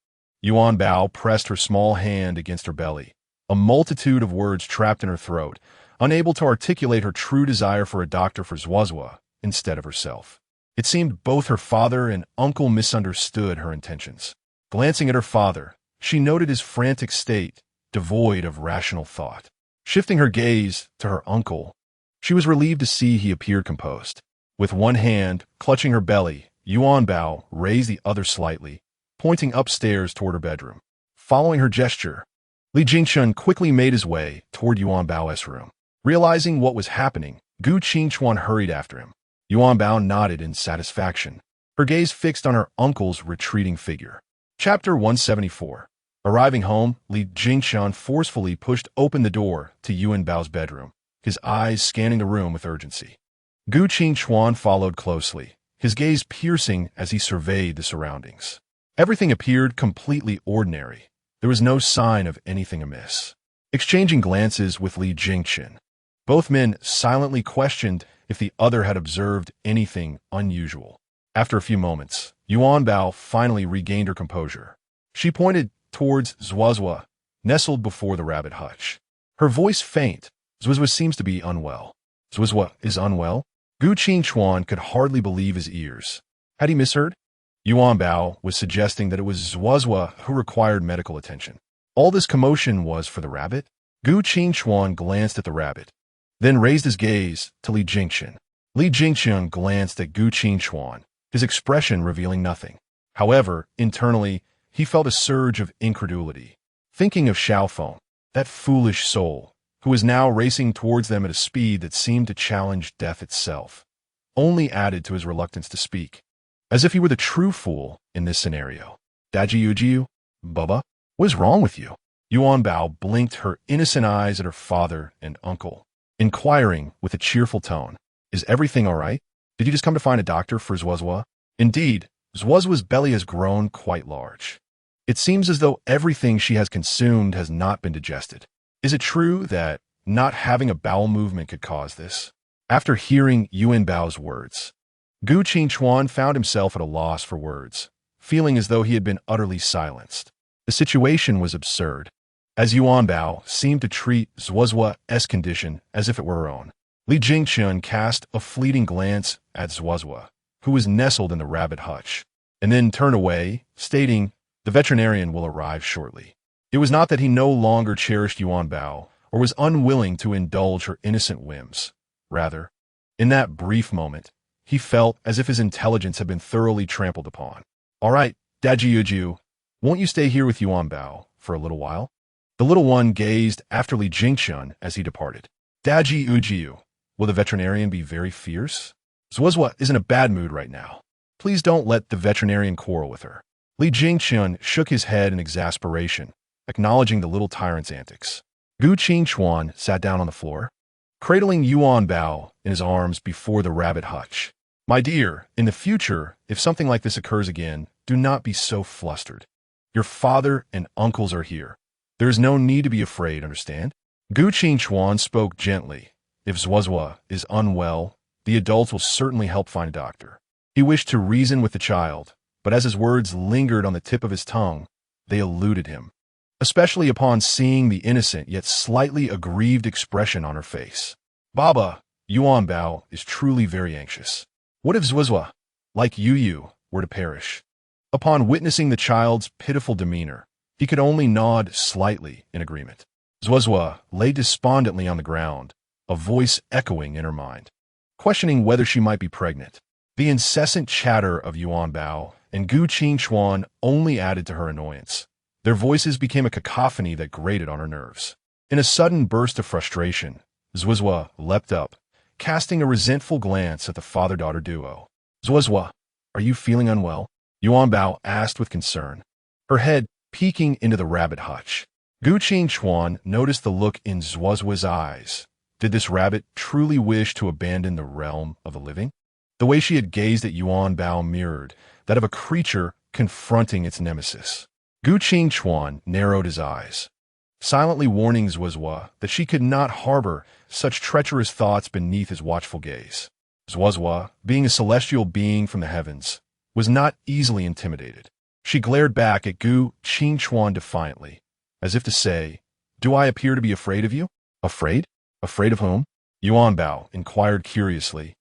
Yuanbao pressed her small hand against her belly, a multitude of words trapped in her throat, unable to articulate her true desire for a doctor for Zhuozhua instead of herself. It seemed both her father and uncle misunderstood her intentions. Glancing at her father, she noted his frantic state, devoid of rational thought. Shifting her gaze to her uncle, she was relieved to see he appeared composed. With one hand clutching her belly, Yuanbao raised the other slightly, pointing upstairs toward her bedroom. Following her gesture, Li Jingxuan quickly made his way toward Yuanbao's room. Realizing what was happening, Gu Qingxuan hurried after him. Yuanbao nodded in satisfaction, her gaze fixed on her uncle's retreating figure. Chapter 174. Arriving home, Li Jingxuan forcefully pushed open the door to Yuanbao's bedroom, his eyes scanning the room with urgency. Gu Qingxuan followed closely, his gaze piercing as he surveyed the surroundings. Everything appeared completely ordinary. There was no sign of anything amiss. Exchanging glances with Li Jingxuan, both men silently questioned if the other had observed anything unusual. After a few moments, Yuanbao finally regained her composure. She pointed towards Zhuozhua, nestled before the rabbit hutch. Her voice faint. Zhuozhua seems to be unwell. Zhuozhua is unwell? Gu Qingxuan could hardly believe his ears. Had he misheard? Yuanbao was suggesting that it was Zhuozhua who required medical attention. All this commotion was for the rabbit? Gu Qingxuan glanced at the rabbit, then raised his gaze to Li Jingxuan. Li Jingxuan glanced at Gu Qingxuan, his expression revealing nothing. However, internally, he felt a surge of incredulity, thinking of Xiao Feng, that foolish soul, who was now racing towards them at a speed that seemed to challenge death itself, only added to his reluctance to speak. As if he were the true fool in this scenario. Daji Ujiu, Bubba, what is wrong with you? Yuanbao blinked her innocent eyes at her father and uncle, inquiring with a cheerful tone, is everything all right? Did you just come to find a doctor for Zhuozhua? Indeed, Zhuozhua's belly has grown quite large. It seems as though everything she has consumed has not been digested. Is it true that not having a bowel movement could cause this? After hearing Yuanbao's words, Gu Qingxuan found himself at a loss for words, feeling as though he had been utterly silenced. The situation was absurd, as Yuanbao seemed to treat Zhuozhua's condition as if it were her own. Li Jingxuan cast a fleeting glance at Zhuozhua, who was nestled in the rabbit hutch, and then turned away, stating, the veterinarian will arrive shortly. It was not that he no longer cherished Yuanbao or was unwilling to indulge her innocent whims. Rather, in that brief moment, he felt as if his intelligence had been thoroughly trampled upon. All right, Daji Uju, won't you stay here with Yuanbao for a little while? The little one gazed after Li Jingxuan as he departed. Daji Ujiu, will the veterinarian be very fierce? Zhuozhua is in a bad mood right now. Please don't let the veterinarian quarrel with her. Li Jingxuan shook his head in exasperation, acknowledging the little tyrant's antics. Gu Qingxuan sat down on the floor, cradling Yuanbao in his arms before the rabbit hutch. My dear, in the future, if something like this occurs again, do not be so flustered. Your father and uncles are here. There is no need to be afraid, understand? Gu Qingxuan spoke gently. If Zhuozhua is unwell, the adults will certainly help find a doctor. He wished to reason with the child, but as his words lingered on the tip of his tongue, they eluded him, especially upon seeing the innocent yet slightly aggrieved expression on her face. Baba, Yuanbao is truly very anxious. What if Zhuozhua, like Yu, were to perish? Upon witnessing the child's pitiful demeanor, he could only nod slightly in agreement. Zhuozhua lay despondently on the ground, a voice echoing in her mind, questioning whether she might be pregnant. The incessant chatter of Yuanbao and Gu Qingchuan only added to her annoyance. Their voices became a cacophony that grated on her nerves. In a sudden burst of frustration, Zhuozhua leapt up, casting a resentful glance at the father-daughter duo. Zhuozhua, are you feeling unwell? Yuanbao asked with concern, her head peeking into the rabbit hutch. Gu Qingchuan noticed the look in Zhuozhua's eyes. Did this rabbit truly wish to abandon the realm of the living? The way she had gazed at Yuanbao mirrored that of a creature confronting its nemesis. Gu Qingchuan narrowed his eyes, silently warning Zhuozhua that she could not harbor such treacherous thoughts beneath his watchful gaze. Zhuozhua, being a celestial being from the heavens, was not easily intimidated. She glared back at Gu Qingchuan defiantly, as if to say, "Do I appear to be afraid of you?" "Afraid? Afraid of whom?" Yuanbao inquired curiously,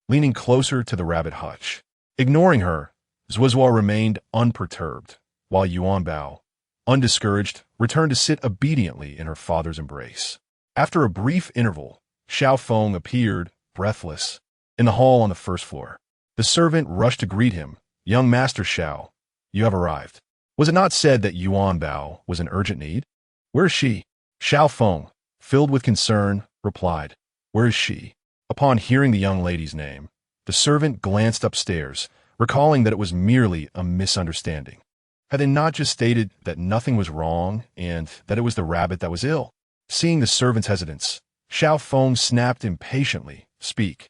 leaning closer to the rabbit hutch. Ignoring her, Zhuozhua remained unperturbed, while Yuanbao, undiscouraged, returned to sit obediently in her father's embrace. After a brief interval, Xiao Feng appeared, breathless, in the hall on the first floor. The servant rushed to greet him. "Young Master Xiao, you have arrived. Was it not said that Yuanbao was in urgent need? Where is she?" Xiao Feng, filled with concern, replied, "Where is she?" Upon hearing the young lady's name, the servant glanced upstairs, recalling that it was merely a misunderstanding. Had they not just stated that nothing was wrong and that it was the rabbit that was ill? Seeing the servant's hesitance, Xiao Feng snapped impatiently, "Speak.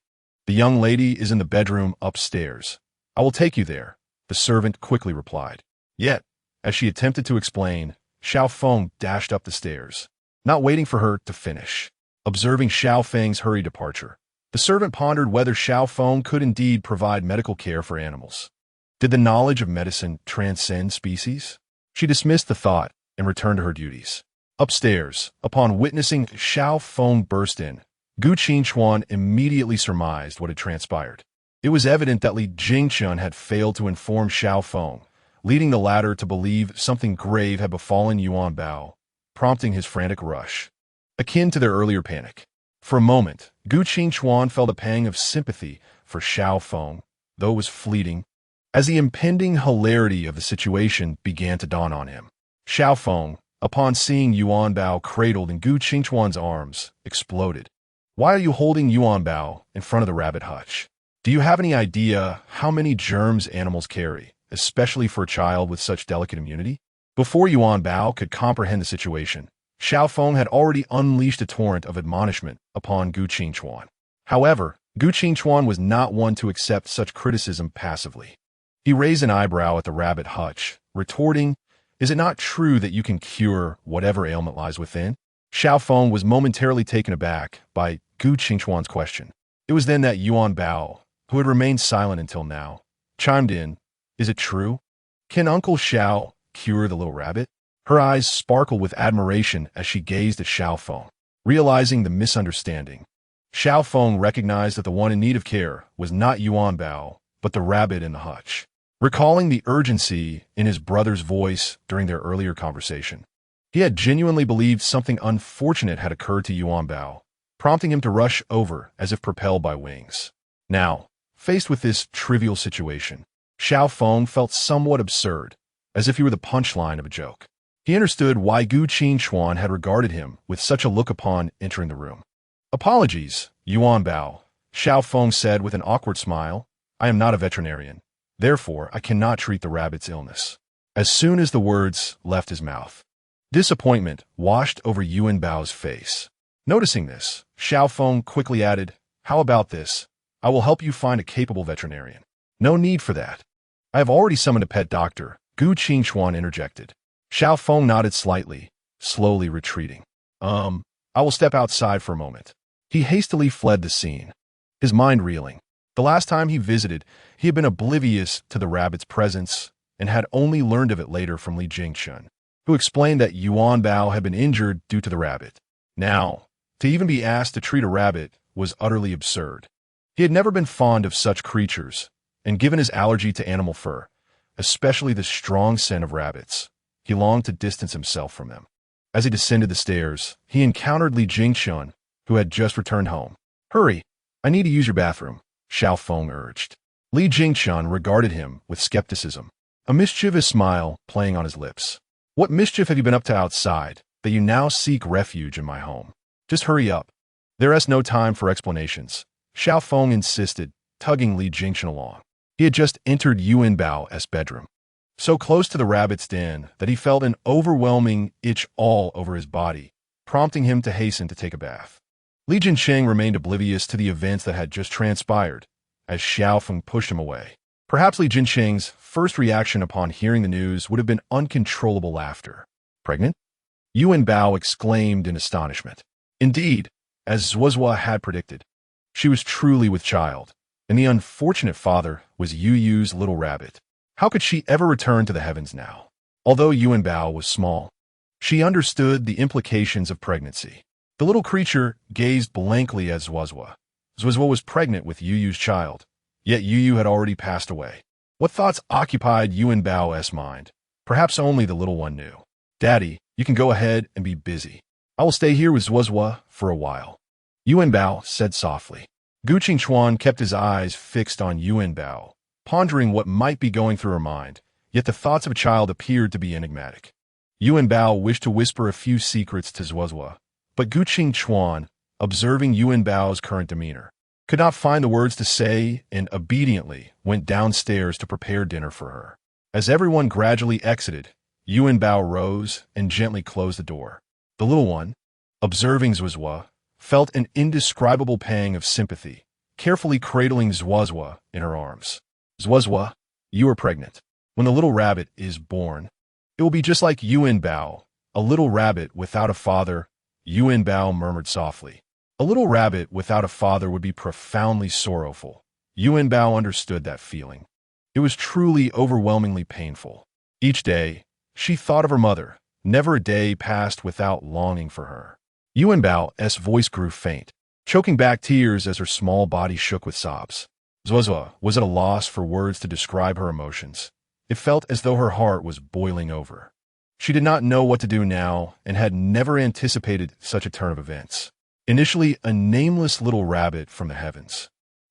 The young lady is in the bedroom upstairs. I will take you there," the servant quickly replied. Yet, as she attempted to explain, Xiao Feng dashed up the stairs, not waiting for her to finish. Observing Xiao Feng's hurried departure, the servant pondered whether Xiao Feng could indeed provide medical care for animals. Did the knowledge of medicine transcend species? She dismissed the thought and returned to her duties. Upstairs, upon witnessing Xiao Feng burst in, Gu Qingchuan immediately surmised what had transpired. It was evident that Li Jingchun had failed to inform Xiao Feng, leading the latter to believe something grave had befallen Yuanbao, prompting his frantic rush, akin to their earlier panic. For a moment, Gu Qingchuan felt a pang of sympathy for Xiao Feng, though it was fleeting, as the impending hilarity of the situation began to dawn on him. Xiao Feng, upon seeing Yuanbao cradled in Gu Qingchuan's arms, exploded. "Why are you holding Yuanbao in front of the rabbit hutch? Do you have any idea how many germs animals carry, especially for a child with such delicate immunity?" Before Yuanbao could comprehend the situation, Xiao Feng had already unleashed a torrent of admonishment upon Gu Qingchuan. However, Gu Qingchuan was not one to accept such criticism passively. He raised an eyebrow at the rabbit hutch, retorting, "Is it not true that you can cure whatever ailment lies within?" Xiao Feng was momentarily taken aback by Gu Qingchuan's question. It was then that Yuanbao, who had remained silent until now, chimed in, "Is it true? Can Uncle Xiao cure the little rabbit?" Her eyes sparkled with admiration as she gazed at Xiao Feng. Realizing the misunderstanding, Xiao Feng recognized that the one in need of care was not Yuanbao, but the rabbit in the hutch. Recalling the urgency in his brother's voice during their earlier conversation, he had genuinely believed something unfortunate had occurred to Yuanbao, prompting him to rush over as if propelled by wings. Now, faced with this trivial situation, Xiao Feng felt somewhat absurd, as if he were the punchline of a joke. He understood why Gu Qingchuan had regarded him with such a look upon entering the room. "Apologies, Yuanbao," Xiao Feng said with an awkward smile. "I am not a veterinarian. Therefore, I cannot treat the rabbit's illness." As soon as the words left his mouth, disappointment washed over Yuanbao's face. Noticing this, Xiao Feng quickly added, "How about this? I will help you find a capable veterinarian." "No need for that. I have already summoned a pet doctor," Gu Qingchuan interjected. Xiao Feng nodded slightly, slowly retreating. I will step outside for a moment." He hastily fled the scene, his mind reeling. The last time he visited, he had been oblivious to the rabbit's presence and had only learned of it later from Li Jingchun, who explained that Yuanbao had been injured due to the rabbit. Now, to even be asked to treat a rabbit was utterly absurd. He had never been fond of such creatures, and given his allergy to animal fur, especially the strong scent of rabbits, he longed to distance himself from them. As he descended the stairs, he encountered Li Jingchun, who had just returned home. "Hurry, I need to use your bathroom," Xiao Feng urged. Li Jingchun regarded him with skepticism, a mischievous smile playing on his lips. "What mischief have you been up to outside, that you now seek refuge in my home? Just hurry up. There is no time for explanations," Xiao Feng insisted, tugging Li Jingchun along. He had just entered Yuanbao's bedroom, so close to the rabbit's den that he felt an overwhelming itch all over his body, prompting him to hasten to take a bath. Li Jincheng remained oblivious to the events that had just transpired, as Xiao Feng pushed him away. Perhaps Li Jincheng's first reaction upon hearing the news would have been uncontrollable laughter. "Pregnant?" Yuanbao exclaimed in astonishment. Indeed, as Zuozua had predicted, she was truly with child, and the unfortunate father was Yu's little rabbit. How could she ever return to the heavens now? Although Yuanbao was small, she understood the implications of pregnancy. The little creature gazed blankly at Zuozua. Zuozua was pregnant with Yu's child, yet Yu had already passed away. What thoughts occupied Yuanbao's mind? Perhaps only the little one knew. "Daddy, you can go ahead and be busy. I will stay here with Zuozua for a while," Yuanbao said softly. Gu Qingchuan kept his eyes fixed on Yuanbao, pondering what might be going through her mind, yet the thoughts of a child appeared to be enigmatic. Yuanbao wished to whisper a few secrets to Zuozua, but Gu Qingchuan, observing Yuanbao's current demeanor, could not find the words to say and obediently went downstairs to prepare dinner for her. As everyone gradually exited, Yuanbao rose and gently closed the door. The little one, observing Zuozua, felt an indescribable pang of sympathy, carefully cradling Zuozua in her arms. "Zuozua, you are pregnant. When the little rabbit is born, it will be just like Yuanbao, a little rabbit without a father," Yuanbao murmured softly. A little rabbit without a father would be profoundly sorrowful. Yuanbao understood that feeling. It was truly overwhelmingly painful. Each day, she thought of her mother. Never a day passed without longing for her. Yuanbao's voice grew faint, choking back tears as her small body shook with sobs. Zuozua was at a loss for words to describe her emotions. It felt as though her heart was boiling over. She did not know what to do now and had never anticipated such a turn of events. Initially a nameless little rabbit from the heavens,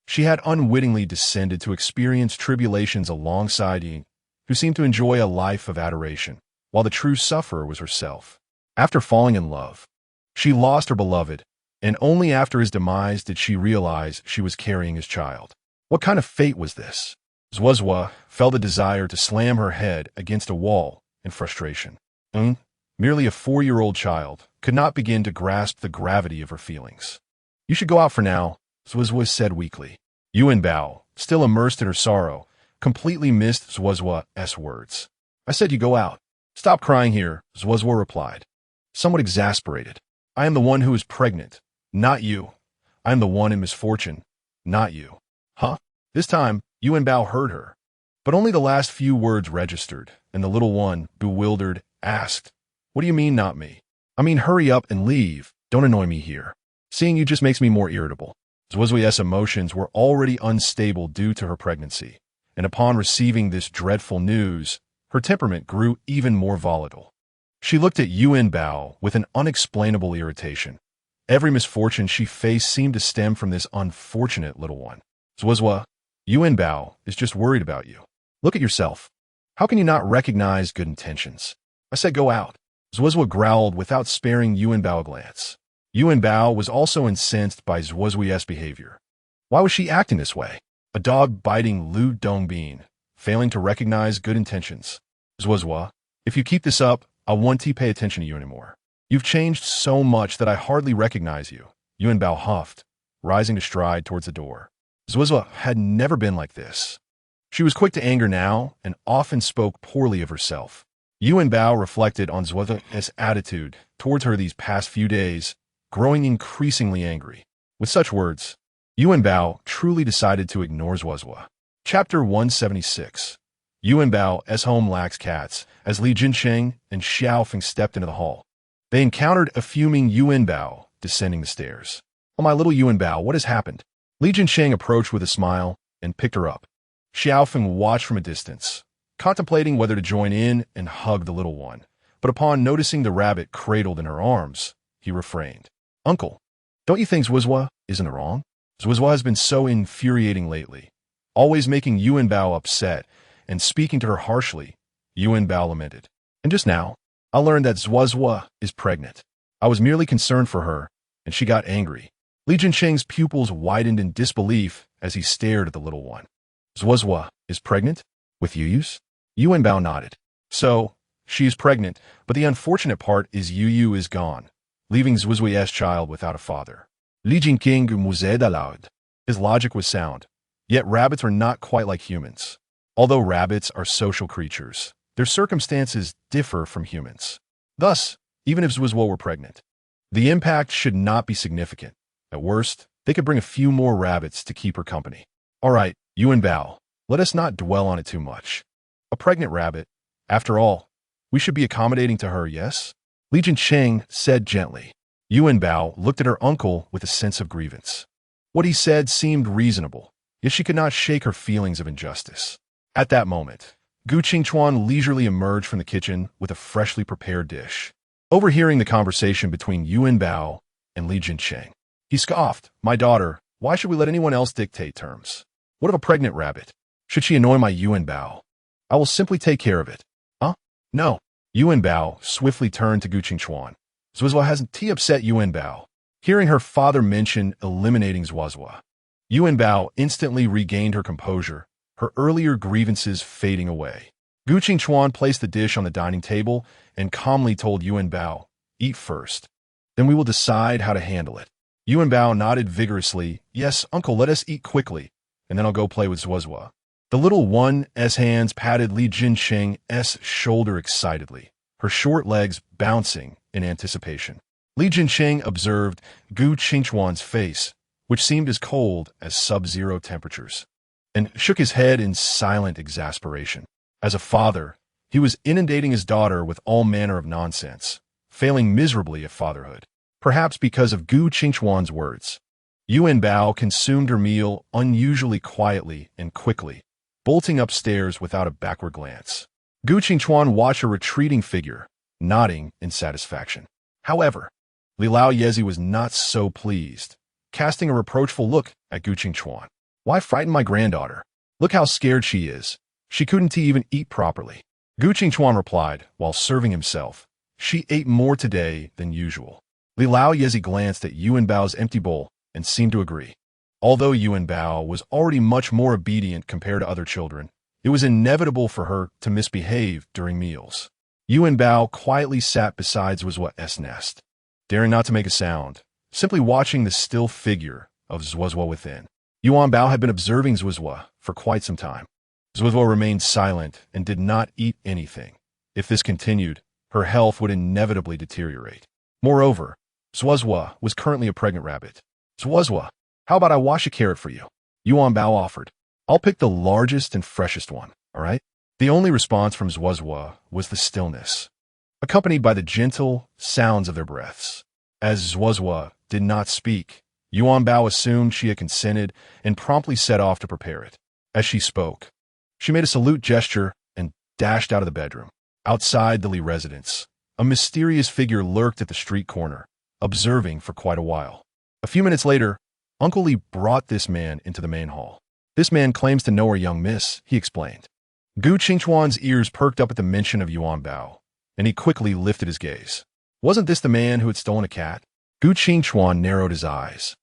she had unwittingly descended to experience tribulations alongside Yin, who seemed to enjoy a life of adoration, while the true sufferer was herself. After falling in love, she lost her beloved, and only after his demise did she realize she was carrying his child. What kind of fate was this? Zuozua felt a desire to slam her head against a wall in frustration. Merely a 4-year-old child, could not begin to grasp the gravity of her feelings. "You should go out for now," Zuozua said weakly. Yuanbao, still immersed in her sorrow, completely missed Zuozua's words. "I said you go out. Stop crying here," Zuozua replied, somewhat exasperated. "I am the one who is pregnant, not you. I am the one in misfortune, not you." "Huh?" This time, Yuanbao heard her, but only the last few words registered, and the little one, bewildered, asked, "What do you mean, not me?" "I mean, hurry up and leave. Don't annoy me here. Seeing you just makes me more irritable." Zuozua's emotions were already unstable due to her pregnancy, and upon receiving this dreadful news, her temperament grew even more volatile. She looked at Yuanbao with an unexplainable irritation. Every misfortune she faced seemed to stem from this unfortunate little one. "Zuozua, Yuanbao is just worried about you. Look at yourself. How can you not recognize good intentions? I said go out." Zuozua growled without sparing Yuanbao a glance. Yuanbao was also incensed by Zuozua's behavior. Why was she acting this way? A dog biting Lu Dongbin, failing to recognize good intentions. "Zuozua, if you keep this up, I won't pay attention to you anymore. You've changed so much that I hardly recognize you," Yuanbao huffed, rising to stride towards the door. Zuozua had never been like this. She was quick to anger now and often spoke poorly of herself. Yuanbao reflected on Zuozua's attitude towards her these past few days, growing increasingly angry. With such words, Yuanbao truly decided to ignore Zuozua. Chapter 176. Yuanbao's home lacks cats, as Li Jincheng and Xiao Feng stepped into the hall. They encountered a fuming Yuanbao descending the stairs. "Oh, my little Yuanbao, what has happened?" Li Jincheng approached with a smile and picked her up. Xiao Feng watched from a distance, contemplating whether to join in and hug the little one, but upon noticing the rabbit cradled in her arms, he refrained. Uncle, don't you think Zwizwa isn't wrong? Zwizwa has been so infuriating lately, always making Yuanbao upset and speaking to her harshly. Yuanbao lamented. And just now, I learned that Zwizwa is pregnant. I was merely concerned for her, and she got angry. Li Jincheng's pupils widened in disbelief as he stared at the little one. Zwizwa is pregnant? With Yuyu's? Yuanbao nodded. So, she is pregnant, but the unfortunate part is Yuyu is gone, leaving Zwizwa's child without a father. Li Jincheng mused aloud. His logic was sound, yet rabbits are not quite like humans. Although rabbits are social creatures, their circumstances differ from humans. Thus, even if Zwizwa were pregnant, the impact should not be significant. At worst, they could bring a few more rabbits to keep her company. All right, Yuanbao, let us not dwell on it too much. A pregnant rabbit, after all, we should be accommodating to her, yes? Li Jincheng said gently. Yuanbao looked at her uncle with a sense of grievance. What he said seemed reasonable, yet she could not shake her feelings of injustice. At that moment, Gu Qingchuan leisurely emerged from the kitchen with a freshly prepared dish. Overhearing the conversation between Yuanbao and Li Jincheng, he scoffed. My daughter, why should we let anyone else dictate terms? What of a pregnant rabbit? Should she annoy my Yuanbao? I will simply take care of it. Huh? No. Yuanbao swiftly turned to Gu Qingchuan. Zwizwa hasn't he upset Yuanbao. Hearing her father mention eliminating Zwizwa, Yuanbao instantly regained her composure, her earlier grievances fading away. Gu Qingchuan placed the dish on the dining table and calmly told Yuanbao, eat first. Then we will decide how to handle it. Yuanbao nodded vigorously. Yes, uncle, let us eat quickly, and then I'll go play with Zwizwa. The little one's hands patted Li Jincheng's shoulder excitedly, her short legs bouncing in anticipation. Li Jincheng observed Gu Qingchuan's face, which seemed as cold as sub-zero temperatures, and shook his head in silent exasperation. As a father, he was inundating his daughter with all manner of nonsense, failing miserably at fatherhood. Perhaps because of Gu Qingchuan's words, Yuanbao consumed her meal unusually quietly and quickly, bolting upstairs without a backward glance. Gu Qingchuan watched her retreating figure, nodding in satisfaction. However, Li Lao Yezi was not so pleased, casting a reproachful look at Gu Qingchuan. Why frighten my granddaughter? Look how scared she is. She couldn't even eat properly. Gu Qingchuan replied, while serving himself. She ate more today than usual. Li Lao Yezi glanced at Yuanbao's empty bowl and seemed to agree. Although Yuanbao was already much more obedient compared to other children, it was inevitable for her to misbehave during meals. Yuanbao quietly sat beside Zwizwa's nest, daring not to make a sound, simply watching the still figure of Zwizwa within. Yuanbao had been observing Zwizwa for quite some time. Zwizwa remained silent and did not eat anything. If this continued, her health would inevitably deteriorate. Moreover, Zwizwa was currently a pregnant rabbit. Zwizwa, how about I wash a carrot for you? Yuanbao offered. I'll pick the largest and freshest one, all right? The only response from Zwizwa was the stillness, accompanied by the gentle sounds of their breaths. As Zwizwa did not speak, Yuanbao assumed she had consented and promptly set off to prepare it. As she spoke, she made a salute gesture and dashed out of the bedroom. Outside the Li residence, a mysterious figure lurked at the street corner, observing for quite a while. A few minutes later, Uncle Li brought this man into the main hall. This man claims to know our young miss, he explained. Gu Qingchuan's ears perked up at the mention of Yuanbao, and he quickly lifted his gaze. Wasn't this the man who had stolen a cat? Gu Qingchuan narrowed his eyes,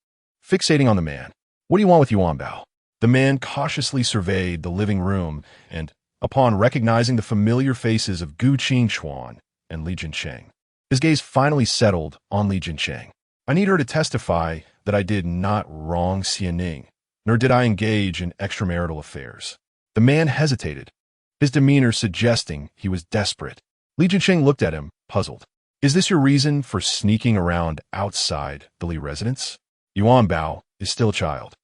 fixating on the man. What do you want with Yuanbao? The man cautiously surveyed the living room and, upon recognizing the familiar faces of Gu Qingchuan and Li Jincheng, his gaze finally settled on Li Jincheng. I need her to testify that I did not wrong Xianing, nor did I engage in extramarital affairs. The man hesitated, his demeanor suggesting he was desperate. Li Jincheng looked at him, puzzled. Is this your reason for sneaking around outside the Li residence? Yuanbao is still a child.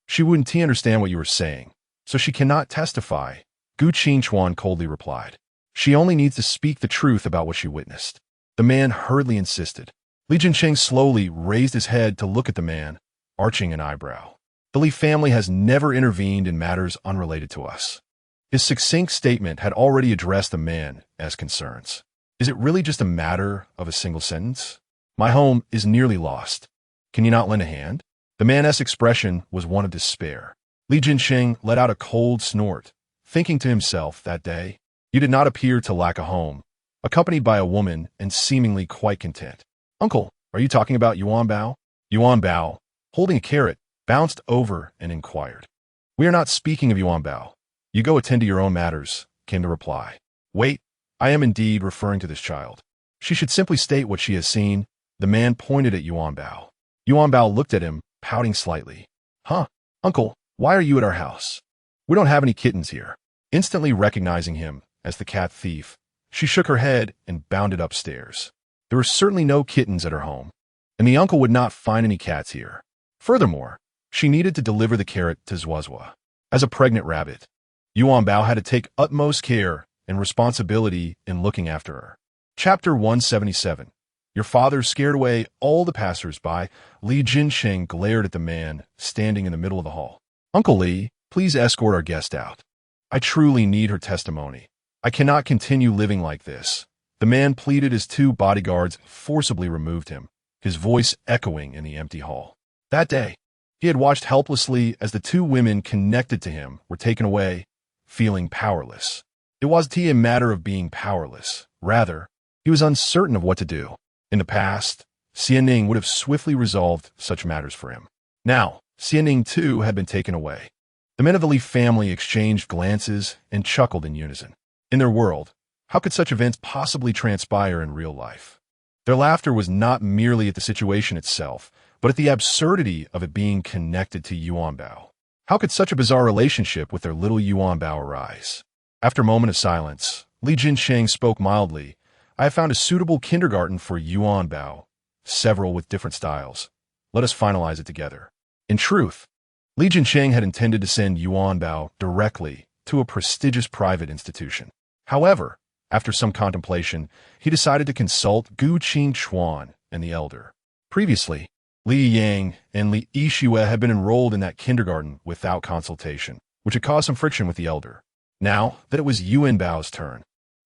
She wouldn't understand what you were saying, so she cannot testify, Gu Qingchuan coldly replied. She only needs to speak the truth about what she witnessed. The man hurriedly insisted. Li Jincheng slowly raised his head to look at the man, arching an eyebrow. The Li family has never intervened in matters unrelated to us. His succinct statement had already addressed the man as concerns. Is it really just a matter of a single sentence? My home is nearly lost. Can you not lend a hand? The man's expression was one of despair. Li Jinsheng let out a cold snort, thinking to himself that day, you did not appear to lack a home, accompanied by a woman and seemingly quite content. Uncle, are you talking about Yuanbao? Yuanbao, holding a carrot, bounced over and inquired. We are not speaking of Yuanbao. You go attend to your own matters, came the reply. Wait, I am indeed referring to this child. She should simply state what she has seen. The man pointed at Yuanbao. Yuanbao looked at him, pouting slightly. Huh, uncle, why are you at our house? We don't have any kittens here. Instantly recognizing him as the cat thief, she shook her head and bounded upstairs. There were certainly no kittens at her home, and the uncle would not find any cats here. Furthermore, she needed to deliver the carrot to Zuozua. As a pregnant rabbit, Yuanbao had to take utmost care and responsibility in looking after her. Chapter 177. Your father scared away all the passers-by. Li Jinsheng glared at the man standing in the middle of the hall. Uncle Li, please escort our guest out. I truly need her testimony. I cannot continue living like this. The man pleaded as two bodyguards forcibly removed him, his voice echoing in the empty hall. That day, he had watched helplessly as the two women connected to him were taken away, feeling powerless. It wasn't a matter of being powerless. Rather, he was uncertain of what to do. In the past, Xianning would have swiftly resolved such matters for him. Now, Xianning too had been taken away. The men of the Li family exchanged glances and chuckled in unison. In their world, how could such events possibly transpire in real life? Their laughter was not merely at the situation itself, but at the absurdity of it being connected to Yuanbao. How could such a bizarre relationship with their little Yuanbao arise? After a moment of silence, Li Jinsheng spoke mildly. I have found a suitable kindergarten for Yuanbao, several with different styles. Let us finalize it together. In truth, Li Jinsheng had intended to send Yuanbao directly to a prestigious private institution. However, after some contemplation, he decided to consult Gu Qingchuan and the elder. Previously, Li Yang and Li Yixue had been enrolled in that kindergarten without consultation, which had caused some friction with the elder. Now that it was Yuanbao's turn,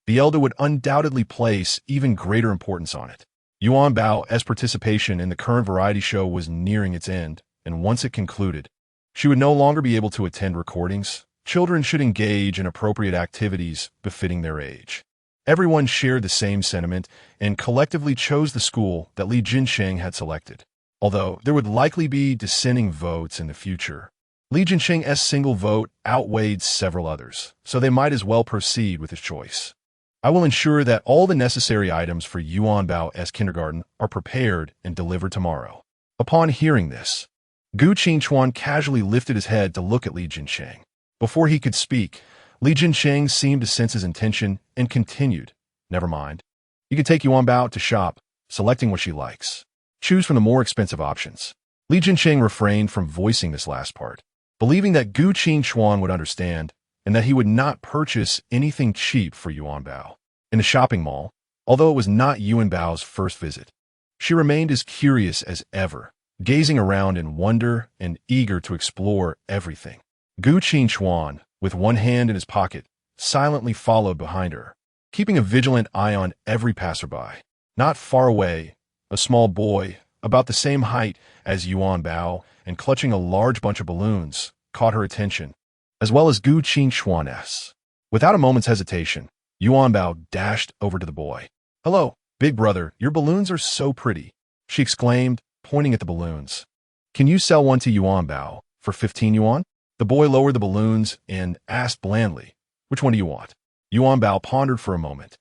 the elder would undoubtedly place even greater importance on it. Yuanbao's participation in the current variety show was nearing its end, and once it concluded, she would no longer be able to attend recordings. Children should engage in appropriate activities befitting their age. Everyone shared the same sentiment and collectively chose the school that Li Jinsheng had selected. Although there would likely be dissenting votes in the future, Li Jinsheng's single vote outweighed several others, so they might as well proceed with his choice. I will ensure that all the necessary items for Yuanbao's kindergarten are prepared and delivered tomorrow. Upon hearing this, Gu Qingchuan casually lifted his head to look at Li Jinsheng. Before he could speak, Li Jinsheng seemed to sense his intention and continued, never mind. You can take Yuanbao to shop, selecting what she likes. Choose from the more expensive options. Li Jinsheng refrained from voicing this last part, believing that Gu Qingchuan would understand and that he would not purchase anything cheap for Yuanbao. In the shopping mall, although it was not Yuanbao's first visit, she remained as curious as ever, gazing around in wonder and eager to explore everything. Gu Qingchuan, with one hand in his pocket, silently followed behind her, keeping a vigilant eye on every passerby. Not far away, a small boy, about the same height as Yuanbao and clutching a large bunch of balloons, caught her attention, as well as Gu Qingchuan's. Without a moment's hesitation, Yuanbao dashed over to the boy. Hello, big brother, your balloons are so pretty, she exclaimed, pointing at the balloons. Can you sell one to Yuanbao for 15 yuan? The boy lowered the balloons and asked blandly, which one do you want? Yuanbao pondered for a moment,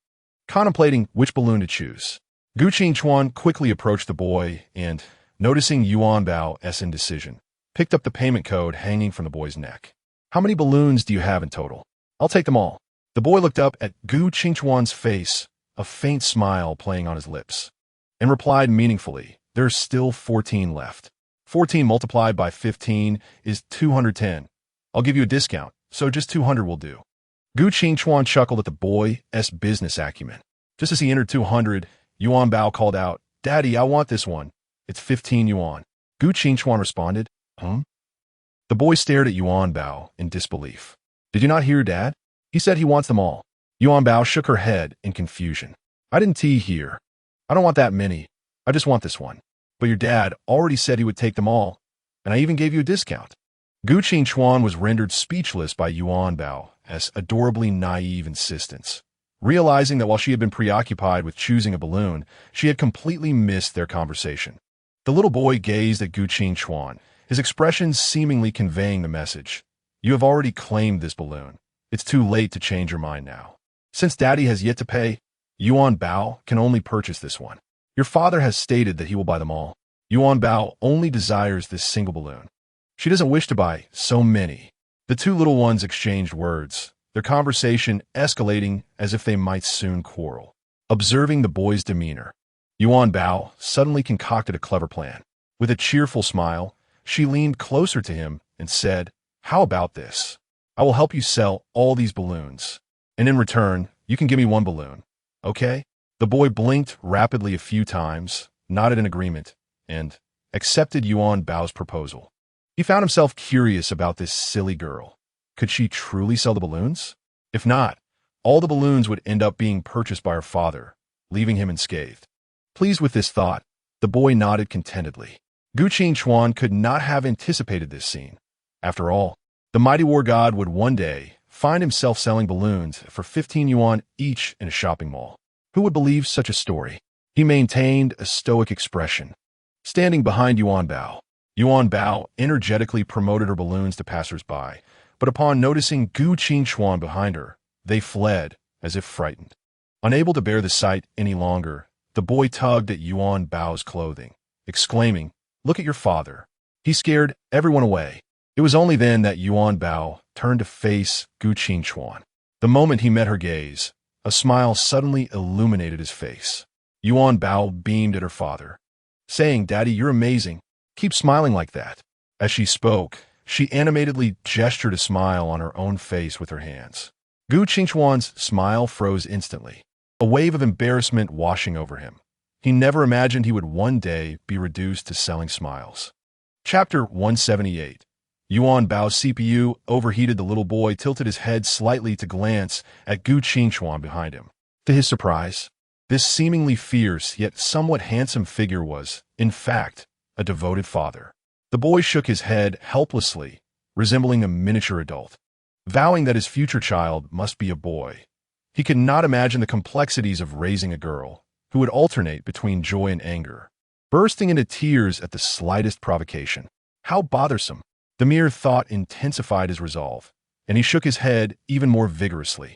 contemplating which balloon to choose. Gu Qingchuan quickly approached the boy and, noticing Yuanbao's indecision, picked up the payment code hanging from the boy's neck. How many balloons do you have in total? I'll take them all. The boy looked up at Gu Qingchuan's face, a faint smile playing on his lips, and replied meaningfully, there's still 14 left. 14 multiplied by 15 is 210. I'll give you a discount, so just 200 will do. Gu Qingchuan chuckled at the boy's business acumen. Just as he entered 200, Yuanbao called out, Daddy, I want this one. It's 15 yuan. Gu Qingchuan responded, The boy stared at Yuanbao in disbelief. Did you not hear Dad? He said he wants them all. Yuanbao shook her head in confusion. I didn't tea here. I don't want that many. I just want this one. But your dad already said he would take them all, and I even gave you a discount. Gu Qingchuan was rendered speechless by Yuanbao's adorably naive insistence, realizing that while she had been preoccupied with choosing a balloon, she had completely missed their conversation. The little boy gazed at Gu Qingchuan, his expression seemingly conveying the message. You have already claimed this balloon. It's too late to change your mind now. Since Daddy has yet to pay, Yuanbao can only purchase this one. Your father has stated that he will buy them all. Yuanbao only desires this single balloon. She doesn't wish to buy so many. The two little ones exchanged words, their conversation escalating as if they might soon quarrel. Observing the boy's demeanor, Yuanbao suddenly concocted a clever plan. With a cheerful smile, she leaned closer to him and said, How about this? I will help you sell all these balloons, and in return, you can give me one balloon. Okay? The boy blinked rapidly a few times, nodded in agreement, and accepted Yuanbao's proposal. He found himself curious about this silly girl. Could she truly sell the balloons? If not, all the balloons would end up being purchased by her father, leaving him unscathed. Pleased with this thought, the boy nodded contentedly. Gu Qingchuan could not have anticipated this scene. After all, the mighty war god would one day find himself selling balloons for 15 yuan each in a shopping mall. Who would believe such a story? He maintained a stoic expression. Standing behind Yuanbao, Yuanbao energetically promoted her balloons to passers-by, but upon noticing Gu Qingchuan behind her, they fled, as if frightened. Unable to bear the sight any longer, the boy tugged at Yuanbao's clothing, exclaiming, Look at your father. He scared everyone away. It was only then that Yuanbao turned to face Gu Qingchuan. The moment he met her gaze, a smile suddenly illuminated his face. Yuanbao beamed at her father, saying, Daddy, you're amazing. Keep smiling like that. As she spoke, she animatedly gestured a smile on her own face with her hands. Gu Qingchuan's smile froze instantly, a wave of embarrassment washing over him. He never imagined he would one day be reduced to selling smiles. Chapter 178. Yuanbao's CPU overheated. The little boy tilted his head slightly to glance at Gu Qingchuan behind him. To his surprise, this seemingly fierce yet somewhat handsome figure was, in fact, a devoted father. The boy shook his head helplessly, resembling a miniature adult, vowing that his future child must be a boy. He could not imagine the complexities of raising a girl, who would alternate between joy and anger, bursting into tears at the slightest provocation. How bothersome! The mere thought intensified his resolve, and he shook his head even more vigorously.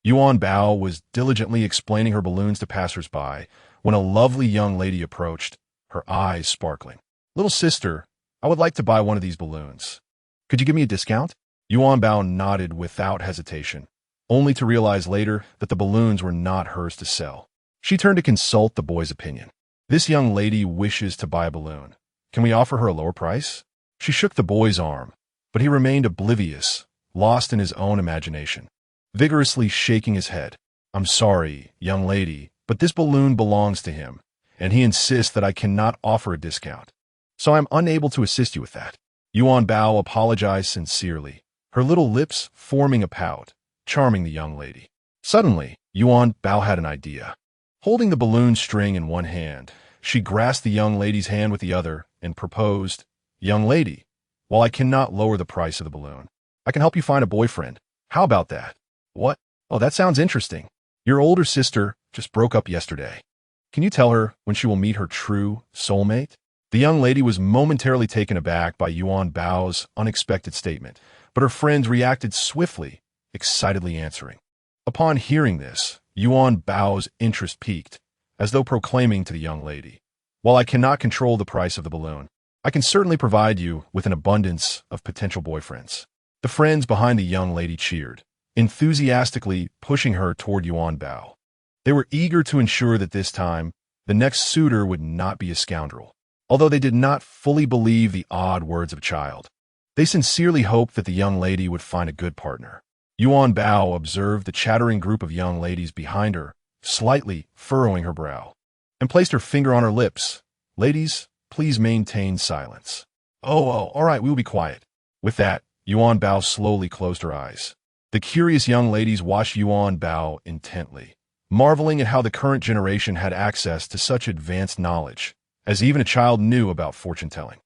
Yuanbao was diligently explaining her balloons to passers-by when a lovely young lady approached, her eyes sparkling. Little sister, I would like to buy one of these balloons. Could you give me a discount? Yuanbao nodded without hesitation, only to realize later that the balloons were not hers to sell. She turned to consult the boy's opinion. This young lady wishes to buy a balloon. Can we offer her a lower price? She shook the boy's arm, but he remained oblivious, lost in his own imagination, vigorously shaking his head. I'm sorry, young lady, but this balloon belongs to him, and he insists that I cannot offer a discount. So I'm unable to assist you with that. Yuanbao apologized sincerely, her little lips forming a pout, charming the young lady. Suddenly, Yuanbao had an idea. Holding the balloon string in one hand, she grasped the young lady's hand with the other and proposed, Young lady, while I cannot lower the price of the balloon, I can help you find a boyfriend. How about that? What? Oh, that sounds interesting. Your older sister just broke up yesterday. Can you tell her when she will meet her true soulmate? The young lady was momentarily taken aback by Yuanbao's unexpected statement, but her friends reacted swiftly, excitedly answering. Upon hearing this, Yuanbao's interest peaked, as though proclaiming to the young lady, While I cannot control the price of the balloon, I can certainly provide you with an abundance of potential boyfriends. The friends behind the young lady cheered, enthusiastically pushing her toward Yuanbao. They were eager to ensure that this time, the next suitor would not be a scoundrel. Although they did not fully believe the odd words of a child, they sincerely hoped that the young lady would find a good partner. Yuanbao observed the chattering group of young ladies behind her, slightly furrowing her brow, and placed her finger on her lips. Ladies, please maintain silence. Oh, all right, we will be quiet. With that, Yuanbao slowly closed her eyes. The curious young ladies watched Yuanbao intently, marveling at how the current generation had access to such advanced knowledge, as even a child knew about fortune-telling.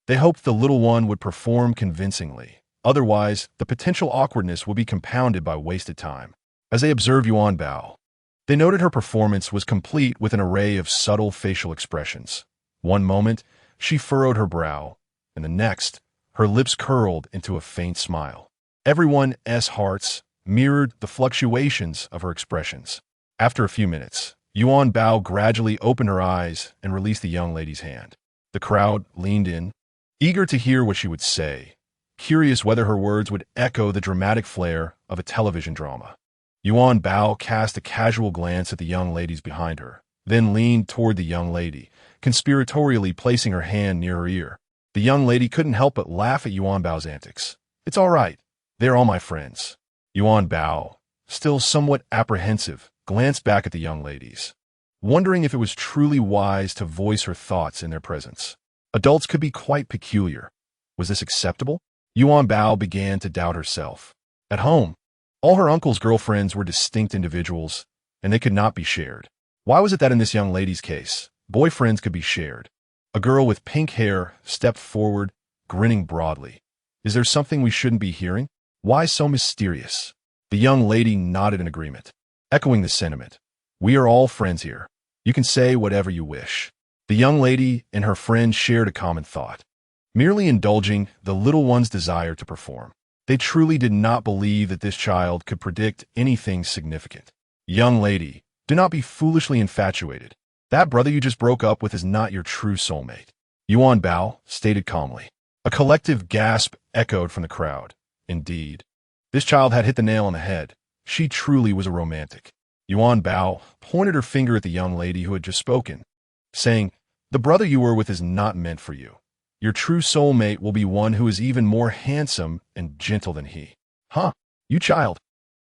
They hoped the little one would perform convincingly. Otherwise, the potential awkwardness would be compounded by wasted time. As they observed Yuanbao, they noted her performance was complete with an array of subtle facial expressions. One moment, she furrowed her brow, and the next, her lips curled into a faint smile. Everyone's hearts mirrored the fluctuations of her expressions. After a few minutes, Yuanbao gradually opened her eyes and released the young lady's hand. The crowd leaned in, eager to hear what she would say, curious whether her words would echo the dramatic flair of a television drama. Yuanbao cast a casual glance at the young ladies behind her, then leaned toward the young lady, conspiratorially placing her hand near her ear. The young lady couldn't help but laugh at Yuanbao's antics. "It's all right. They're all my friends." Yuanbao, still somewhat apprehensive, glanced back at the young ladies, wondering if it was truly wise to voice her thoughts in their presence. Adults could be quite peculiar. Was this acceptable? Yuanbao began to doubt herself. At home, all her uncle's girlfriends were distinct individuals, and they could not be shared. Why was it that in this young lady's case, boyfriends could be shared? A girl with pink hair stepped forward, grinning broadly. "Is there something we shouldn't be hearing? Why so mysterious?" The young lady nodded in agreement, echoing the sentiment. "We are all friends here. You can say whatever you wish." The young lady and her friend shared a common thought, merely indulging the little one's desire to perform. They truly did not believe that this child could predict anything significant. "Young lady, do not be foolishly infatuated. That brother you just broke up with is not your true soulmate," Yuanbao stated calmly. A collective gasp echoed from the crowd. Indeed, this child had hit the nail on the head. She truly was a romantic. Yuanbao pointed her finger at the young lady who had just spoken, saying, "The brother you were with is not meant for you. Your true soulmate will be one who is even more handsome and gentle than he." "Huh, you child."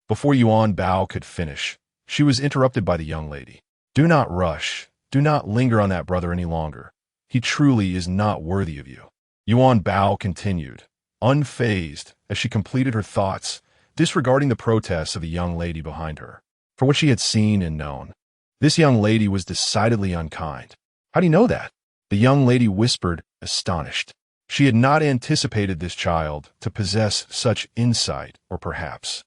Before Yuanbao could finish, she was interrupted by the young lady. "Do not rush. Do not linger on that brother any longer. He truly is not worthy of you." Yuanbao continued, unfazed, as she completed her thoughts, disregarding the protests of the young lady behind her. For what she had seen and known, this young lady was decidedly unkind. "How do you know that?" The young lady whispered, astonished. She had not anticipated this child to possess such insight, or perhaps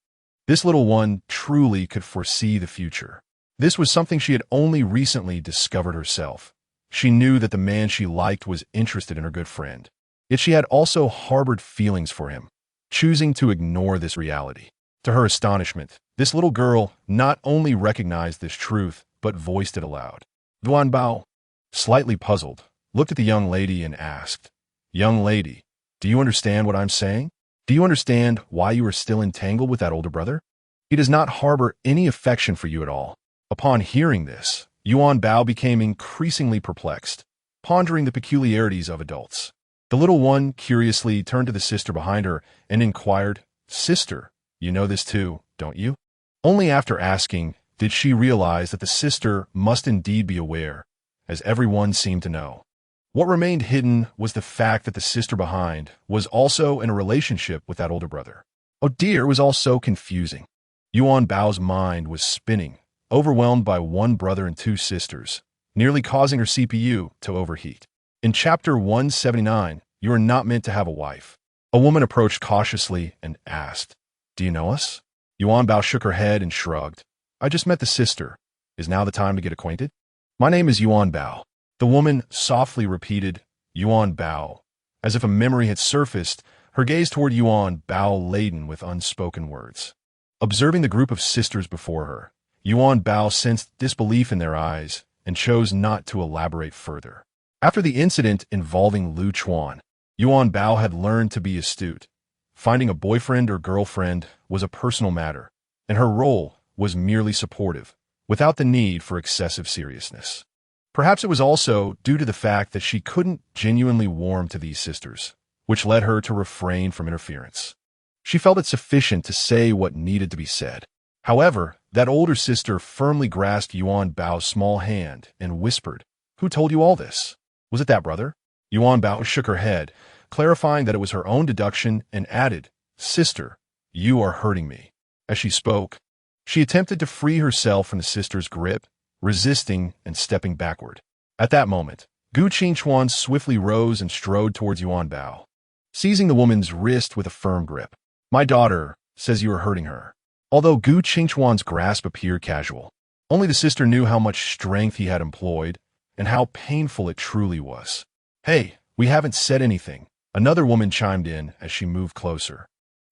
this little one truly could foresee the future. This was something she had only recently discovered herself. She knew that the man she liked was interested in her good friend, yet she had also harbored feelings for him, choosing to ignore this reality. To her astonishment, this little girl not only recognized this truth, but voiced it aloud. Yuanbao, slightly puzzled, looked at the young lady and asked, "Young lady, do you understand what I'm saying? Do you understand why you are still entangled with that older brother? He does not harbor any affection for you at all." Upon hearing this, Yuanbao became increasingly perplexed, pondering the peculiarities of adults. The little one curiously turned to the sister behind her and inquired, "Sister, you know this too, don't you?" Only after asking did she realize that the sister must indeed be aware, as everyone seemed to know. What remained hidden was the fact that the sister behind was also in a relationship with that older brother. Oh dear, it was all so confusing. Yuanbao's mind was spinning, overwhelmed by one brother and two sisters, nearly causing her CPU to overheat. In Chapter 179, "You are not meant to have a wife," a woman approached cautiously and asked, "Do you know us?" Yuanbao shook her head and shrugged. "I just met the sister. Is now the time to get acquainted?" "My name is Yuanbao." The woman softly repeated, "Yuanbao." As if a memory had surfaced, her gaze toward Yuanbao laden with unspoken words. Observing the group of sisters before her, Yuanbao sensed disbelief in their eyes and chose not to elaborate further. After the incident involving Lu Chuan, Yuanbao had learned to be astute. Finding a boyfriend or girlfriend was a personal matter, and her role was merely supportive, without the need for excessive seriousness. Perhaps it was also due to the fact that she couldn't genuinely warm to these sisters, which led her to refrain from interference. She felt it sufficient to say what needed to be said. However, that older sister firmly grasped Yuanbao's small hand and whispered, "Who told you all this? Was it that brother?" Yuanbao shook her head, clarifying that it was her own deduction, and added, "Sister, you are hurting me." As she spoke, She attempted to free herself from the sister's grip, resisting and stepping backward. At that moment, Gu Qingchuan swiftly rose and strode towards Yuanbao, seizing the woman's wrist with a firm grip. "My daughter says you are hurting her." Although Gu Qingchuan's grasp appeared casual, only the sister knew how much strength he had employed and how painful it truly was. "Hey, we haven't said anything," another woman chimed in as she moved closer.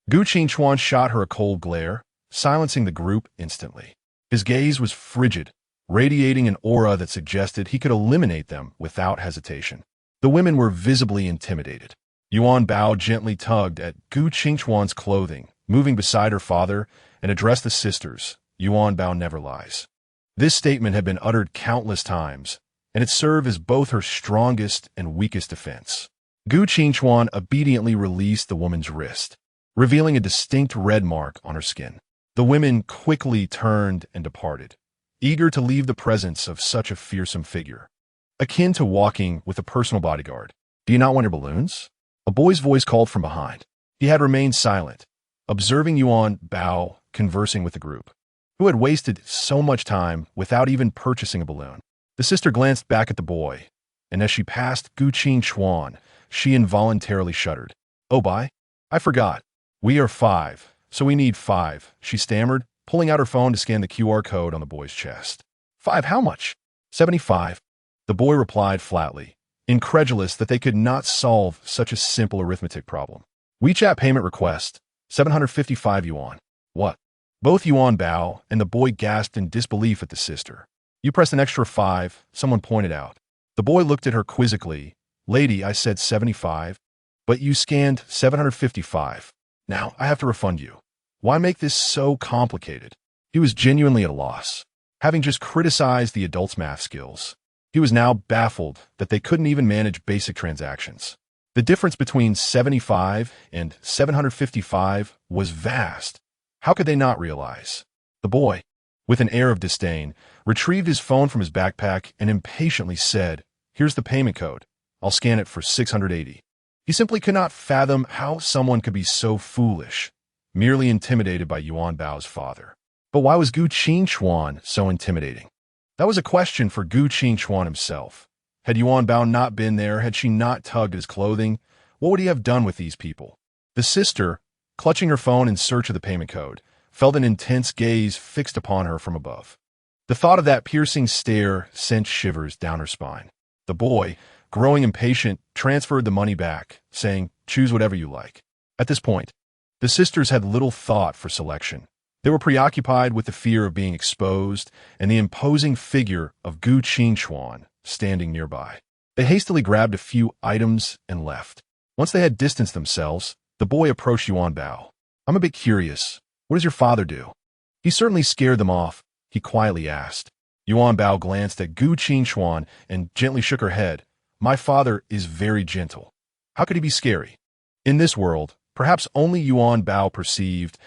Gu Qingchuan shot her a cold glare, silencing the group instantly. His gaze was frigid, radiating an aura that suggested he could eliminate them without hesitation. The women were visibly intimidated. Yuanbao gently tugged at Gu Qingchuan's clothing, moving beside her father, and addressed the sisters. "Yuanbao never lies." This statement had been uttered countless times, and it served as both her strongest and weakest defense. Gu Qingchuan obediently released the woman's wrist, revealing a distinct red mark on her skin. The women quickly turned and departed, eager to leave the presence of such a fearsome figure. Akin to walking with a personal bodyguard. "Do you not want your balloons?" A boy's voice called from behind. He had remained silent, observing Yuanbao conversing with the group, who had wasted so much time without even purchasing a balloon. The sister glanced back at the boy, and as she passed Gu Qingchuan, she involuntarily shuddered. "Oh, I forgot. We are 5, so we need 5, she stammered, pulling out her phone to scan the QR code on the boy's chest. "5 how much?" "75. The boy replied flatly, incredulous that they could not solve such a simple arithmetic problem. "WeChat payment request, 755 yuan. "What?" Both Yuanbao and the boy gasped in disbelief at the sister. "You pressed an extra 5, someone pointed out." The boy looked at her quizzically. "Lady, I said 75, but you scanned 755. Now, I have to refund you. Why make this so complicated?" He was genuinely at a loss. Having just criticized the adult's math skills, he was now baffled that they couldn't even manage basic transactions. The difference between 75 and 755 was vast. How could they not realize? The boy, with an air of disdain, retrieved his phone from his backpack and impatiently said, "Here's the payment code. I'll scan it for 680. He simply could not fathom how someone could be so foolish, merely intimidated by Yuanbao's father. But why was Gu Qingchuan so intimidating? That was a question for Gu Qingchuan himself. Had Yuanbao not been there, had she not tugged at his clothing, what would he have done with these people? The sister, clutching her phone in search of the payment code, felt an intense gaze fixed upon her from above. The thought of that piercing stare sent shivers down her spine. The boy, growing impatient, transferred the money back, saying, "Choose whatever you like." At this point, the sisters had little thought for selection. They were preoccupied with the fear of being exposed and the imposing figure of Gu Qingchuan standing nearby. They hastily grabbed a few items and left. Once they had distanced themselves, the boy approached Yuanbao. "I'm a bit curious. What does your father do?" "He certainly scared them off," he quietly asked. Yuanbao glanced at Gu Qingchuan and gently shook her head. "My father is very gentle. How could he be scary?" In this world, perhaps only Yuanbao perceived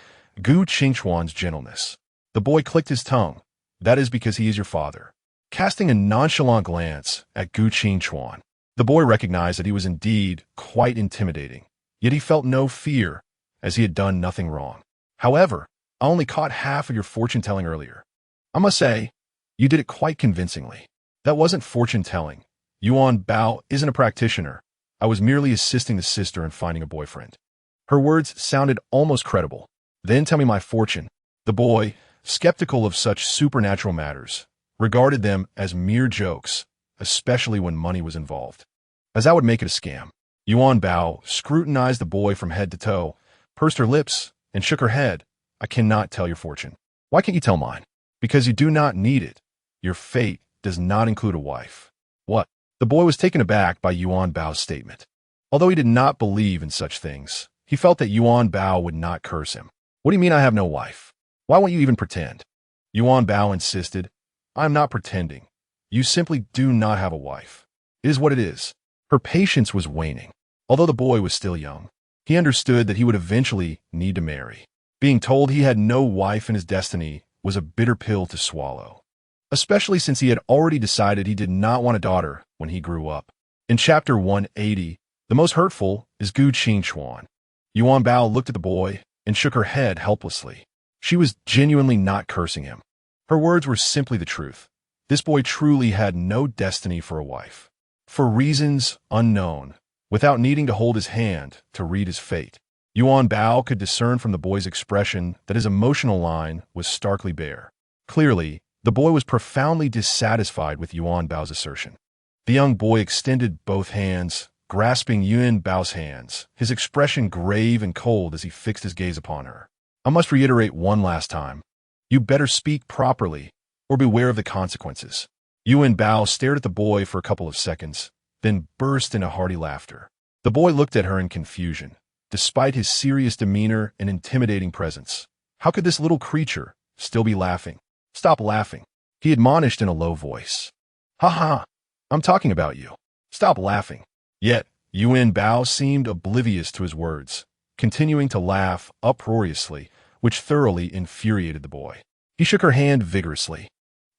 Gu Qingchuan's gentleness. The boy clicked his tongue. "That is because he is your father." Casting a nonchalant glance at Gu Qingchuan, the boy recognized that he was indeed quite intimidating, yet he felt no fear, as he had done nothing wrong. "However, I only caught half of your fortune-telling earlier. I must say, you did it quite convincingly." "That wasn't fortune-telling. Yuanbao isn't a practitioner. I was merely assisting the sister in finding a boyfriend." Her words sounded almost credible. "Then tell me my fortune." The boy, skeptical of such supernatural matters, regarded them as mere jokes, especially when money was involved. "As that would make it a scam." Yuanbao scrutinized the boy from head to toe, pursed her lips, and shook her head. "I cannot tell your fortune." "Why can't you tell mine?" "Because you do not need it. Your fate does not include a wife." "What?" The boy was taken aback by Yuanbao's statement. Although he did not believe in such things, he felt that Yuanbao would not curse him. "What do you mean I have no wife? Why won't you even pretend?" Yuanbao insisted. "I am not pretending. You simply do not have a wife. It is what it is." Her patience was waning. Although the boy was still young, he understood that he would eventually need to marry. Being told he had no wife in his destiny was a bitter pill to swallow, especially since he had already decided he did not want a daughter when he grew up. In Chapter 180, the most hurtful is Gu Qingchuan. Yuanbao looked at the boy and shook her head helplessly. She was genuinely not cursing him. Her words were simply the truth. This boy truly had no destiny for a wife. For reasons unknown, without needing to hold his hand to read his fate, Yuanbao could discern from the boy's expression that his emotional line was starkly bare. Clearly, the boy was profoundly dissatisfied with Yuanbao's assertion. The young boy extended both hands, grasping Yuanbao's hands, his expression grave and cold as he fixed his gaze upon her. I must reiterate one last time. You better speak properly, or beware of the consequences. Yuanbao stared at the boy for a couple of seconds, then burst into hearty laughter. The boy looked at her in confusion. Despite his serious demeanor and intimidating presence, how could this little creature still be laughing? Stop laughing, he admonished in a low voice. Ha ha, I'm talking about you. Stop laughing. Yet, Yuanbao seemed oblivious to his words, continuing to laugh uproariously, which thoroughly infuriated the boy. He shook her hand vigorously.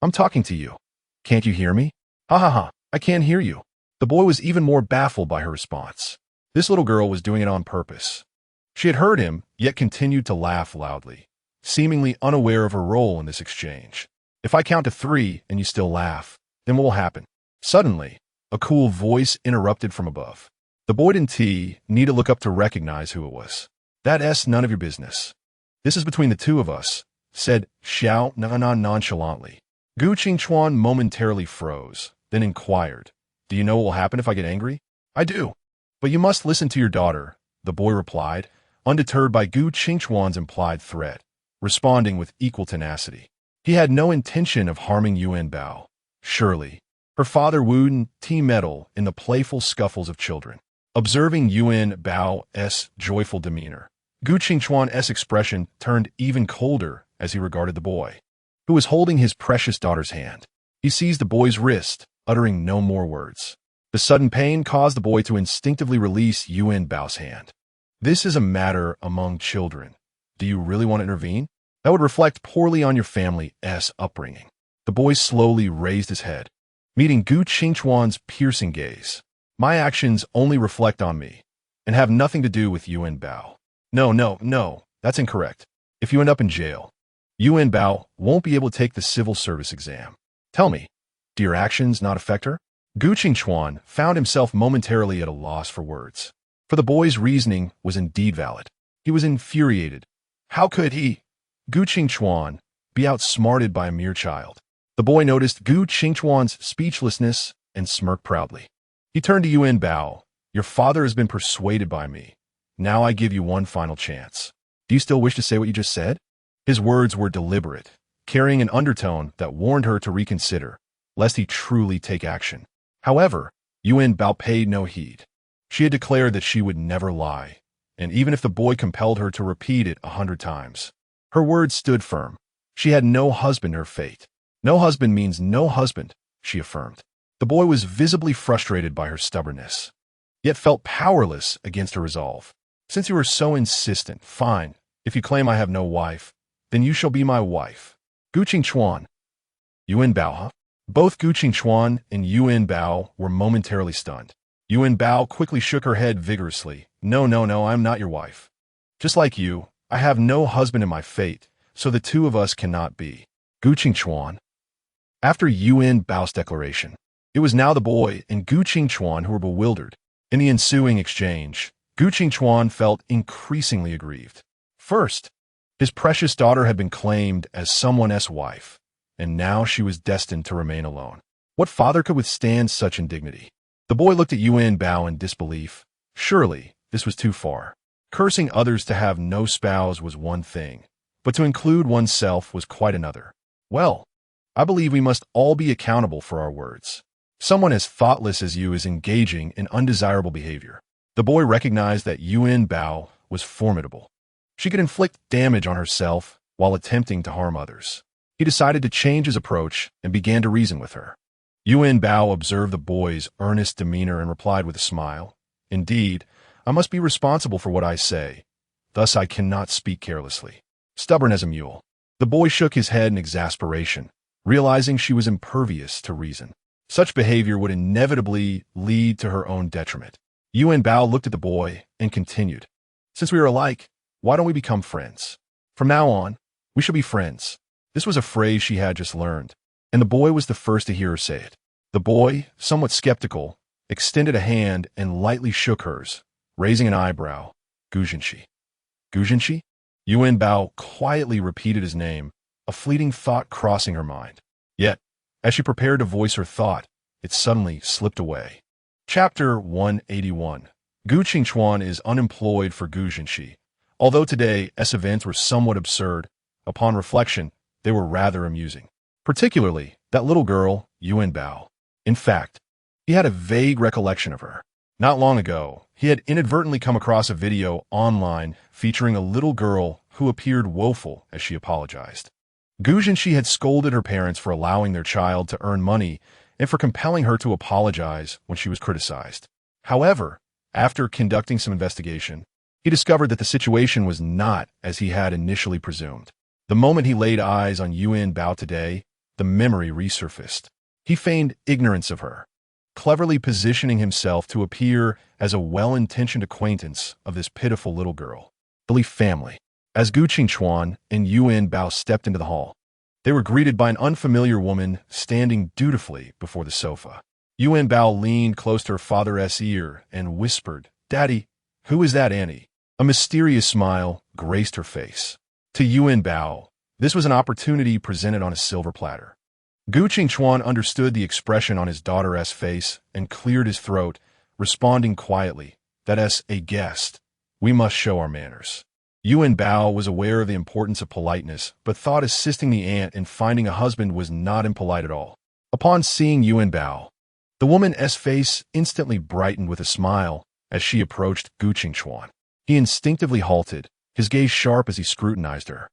I'm talking to you. Can't you hear me? Ha ha ha, I can't hear you. The boy was even more baffled by her response. This little girl was doing it on purpose. She had heard him, yet continued to laugh loudly, seemingly unaware of her role in this exchange. If I count to 3 and you still laugh, then what will happen? Suddenly, a cool voice interrupted from above. The boy didn't need to look up to recognize who it was. That's none of your business. This is between the two of us, said Xiao Yuanbao nonchalantly. Gu Qingchuan momentarily froze, then inquired, Do you know what will happen if I get angry? I do. But you must listen to your daughter, the boy replied, undeterred by Gu Qingchuan's implied threat, responding with equal tenacity. He had no intention of harming Yuanbao. Surely, her father wouldn't meddle in the playful scuffles of children. Observing Yuanbao's joyful demeanor, Gu Qingchuan's expression turned even colder as he regarded the boy, who was holding his precious daughter's hand. He seized the boy's wrist, uttering no more words. The sudden pain caused the boy to instinctively release Yuanbao's hand. This is a matter among children. Do you really want to intervene? That would reflect poorly on your family's upbringing. The boy slowly raised his head, meeting Gu Qingchuan's piercing gaze. My actions only reflect on me, and have nothing to do with Yuanbao. No, that's incorrect. If you end up in jail, Yuanbao won't be able to take the civil service exam. Tell me, do your actions not affect her? Gu Qingchuan found himself momentarily at a loss for words, for the boy's reasoning was indeed valid. He was infuriated. How could he, Gu Qingchuan, be outsmarted by a mere child? The boy noticed Gu Qingchuan's speechlessness and smirked proudly. He turned to Yuanbao. Your father has been persuaded by me. Now I give you one final chance. Do you still wish to say what you just said? His words were deliberate, carrying an undertone that warned her to reconsider, lest he truly take action. However, Yuanbao paid no heed. She had declared that she would never lie, and even if the boy compelled her to repeat it 100 times, her words stood firm. She had no husband her fate. No husband means no husband, she affirmed. The boy was visibly frustrated by her stubbornness, yet felt powerless against her resolve. Since you are so insistent, fine. If you claim I have no wife, then you shall be my wife. Gu Qingchuan. Yuanbao, huh? Both Gu Qingchuan and Yuanbao were momentarily stunned. Yuanbao quickly shook her head vigorously. No, I'm not your wife. Just like you, I have no husband in my fate, so the two of us cannot be. Gu Qingchuan. After Yuanbao's declaration, it was now the boy and Gu Qingchuan who were bewildered. In the ensuing exchange, Gu Qingchuan felt increasingly aggrieved. First, his precious daughter had been claimed as someone's wife, and now she was destined to remain alone. What father could withstand such indignity? The boy looked at Yuanbao in disbelief. Surely, this was too far. Cursing others to have no spouse was one thing, but to include oneself was quite another. Well, I believe we must all be accountable for our words. Someone as thoughtless as you is engaging in undesirable behavior. The boy recognized that Yuanbao was formidable. She could inflict damage on herself while attempting to harm others. He decided to change his approach and began to reason with her. Yuanbao observed the boy's earnest demeanor and replied with a smile, Indeed, I must be responsible for what I say. Thus I cannot speak carelessly. Stubborn as a mule. The boy shook his head in exasperation, realizing she was impervious to reason. Such behavior would inevitably lead to her own detriment. Yuanbao looked at the boy and continued, Since we are alike, why don't we become friends? From now on, We shall be friends. This was a phrase she had just learned, and the boy was the first to hear her say it. The boy, somewhat skeptical, extended a hand and lightly shook hers, raising an eyebrow. Guzhenshi. Guzhenshi? Yuanbao quietly repeated his name, a fleeting thought crossing her mind. Yet, as she prepared to voice her thought, it suddenly slipped away. Chapter 181. Gu Qingchuan is unemployed for Guzhenshi. Although today's events were somewhat absurd, upon reflection, they were rather amusing. Particularly, that little girl, Yuanbao. In fact, he had a vague recollection of her. Not long ago, he had inadvertently come across a video online featuring a little girl who appeared woeful as she apologized. Guzhenshi had scolded her parents for allowing their child to earn money and for compelling her to apologize when she was criticized. However, after conducting some investigation, he discovered that the situation was not as he had initially presumed. The moment he laid eyes on Yuanbao today, the memory resurfaced. He feigned ignorance of her, cleverly positioning himself to appear as a well-intentioned acquaintance of this pitiful little girl. The family. As Gu Qingchuan and Yuanbao stepped into the hall, they were greeted by an unfamiliar woman standing dutifully before the sofa. Yuanbao leaned close to her father's ear and whispered, "Daddy, who is that Annie?" A mysterious smile graced her face. To Yuanbao, this was an opportunity presented on a silver platter. Gu Qingchuan understood the expression on his daughter's face and cleared his throat, responding quietly, "That as a guest, we must show our manners." Yuanbao was aware of the importance of politeness, but thought assisting the aunt in finding a husband was not impolite at all. Upon seeing Yuanbao, the woman's face instantly brightened with a smile as she approached Gu Qingchuan. He instinctively halted, his gaze sharp as he scrutinized her.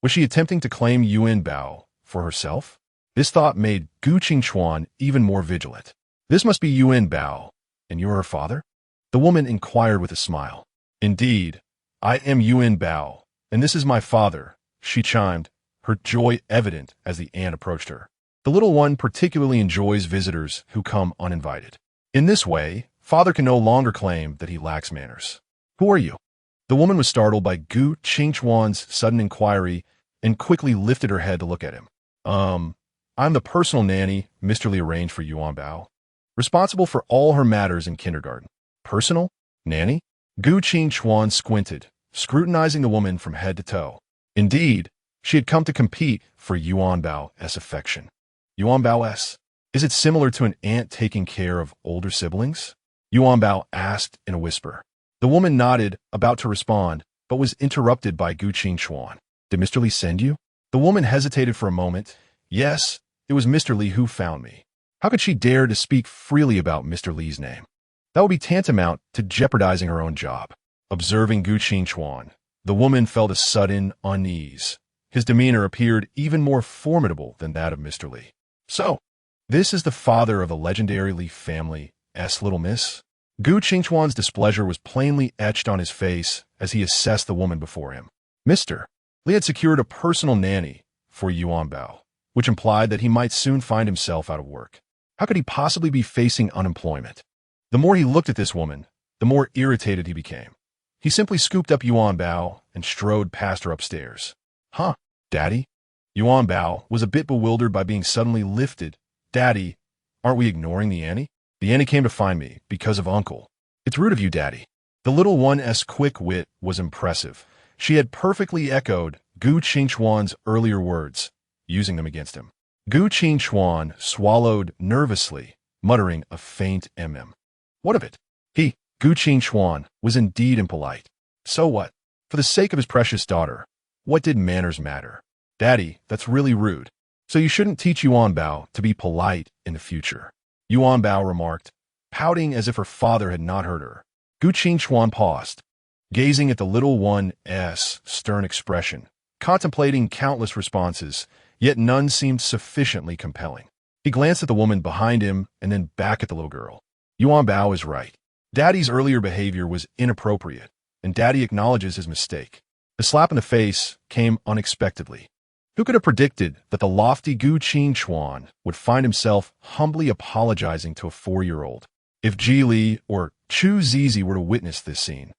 Was she attempting to claim Yuanbao for herself? This thought made Gu Qingchuan even more vigilant. "This must be Yuanbao, and you're her father?" The woman inquired with a smile. "Indeed, I am Yuanbao, and this is my father," she chimed, her joy evident as the aunt approached her. The little one particularly enjoys visitors who come uninvited. In this way, father can no longer claim that he lacks manners. "Who are you?" The woman was startled by Gu Qingchuan's sudden inquiry and quickly lifted her head to look at him. I'm the personal nanny Mr. Li arranged for Yuanbao, responsible for all her matters in kindergarten." "Personal? Nanny?" Gu Qingchuan squinted, scrutinizing the woman from head to toe. Indeed, she had come to compete for Yuanbao's affection. "Yuanbao's? Is it similar to an aunt taking care of older siblings?" Yuanbao asked in a whisper. The woman nodded, about to respond, but was interrupted by Gu Qingchuan. "Did Mr. Li send you?" The woman hesitated for a moment. "Yes, it was Mr. Li who found me." How could she dare to speak freely about Mr. Li's name? That would be tantamount to jeopardizing her own job. Observing Gu Qingchuan, the woman felt a sudden unease. His demeanor appeared even more formidable than that of Mr. Li. "So, this is the father of the legendary Li family, little miss?" Gu Qingchuan's displeasure was plainly etched on his face as he assessed the woman before him. Mr. Li had secured a personal nanny for Yuanbao, which implied that he might soon find himself out of work. How could he possibly be facing unemployment? The more he looked at this woman, the more irritated he became. He simply scooped up Yuanbao and strode past her upstairs. "Huh, Daddy?" Yuanbao was a bit bewildered by being suddenly lifted. "Daddy, aren't we ignoring the Annie?" "The Annie came to find me because of Uncle." "It's rude of you, Daddy." The little one's quick wit was impressive. She had perfectly echoed Gu Qingchuan's earlier words, using them against him. Gu Qingchuan swallowed nervously, muttering a faint What of it? He, Gu Qingchuan, was indeed impolite. So what? For the sake of his precious daughter, what did manners matter? "Daddy, that's really rude. So you shouldn't teach Yuanbao to be polite in the future," Yuanbao remarked, pouting as if her father had not heard her. Gu Qingchuan paused, gazing at the little one's stern expression, contemplating countless responses, yet none seemed sufficiently compelling. He glanced at the woman behind him and then back at the little girl. Yuanbao is right. Daddy's earlier behavior was inappropriate, and Daddy acknowledges his mistake. The slap in the face came unexpectedly. Who could have predicted that the lofty Gu Qingchuan would find himself humbly apologizing to a 4-year-old? If Ji Li or Chu Zizi were to witness this scene,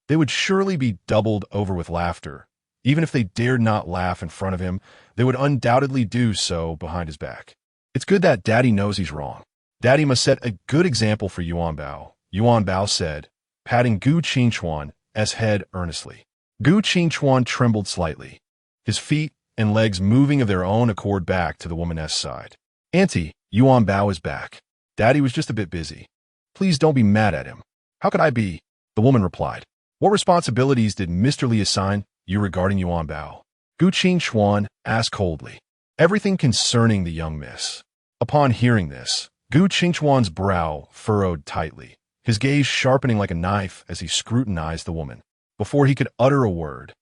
they would surely be doubled over with laughter, Even if they dared not laugh in front of him, they would undoubtedly do so behind his back. It's good that Daddy knows he's wrong. Daddy must set a good example for Yuanbao, Yuanbao said, patting Gu Qingchuan's head earnestly. Gu Qingchuan trembled slightly, his feet and legs moving of their own accord back to the woman's side. Auntie, Yuanbao is back. Daddy was just a bit busy. Please don't be mad at him. How could I be? The woman replied. What responsibilities did Mr. Li assign you regarding Yuanbao? Gu Qingchuan asked coldly. Everything concerning the young miss. Upon hearing this, Gu Qingchuan's brow furrowed tightly, his gaze sharpening like a knife as he scrutinized the woman. Before he could utter a word,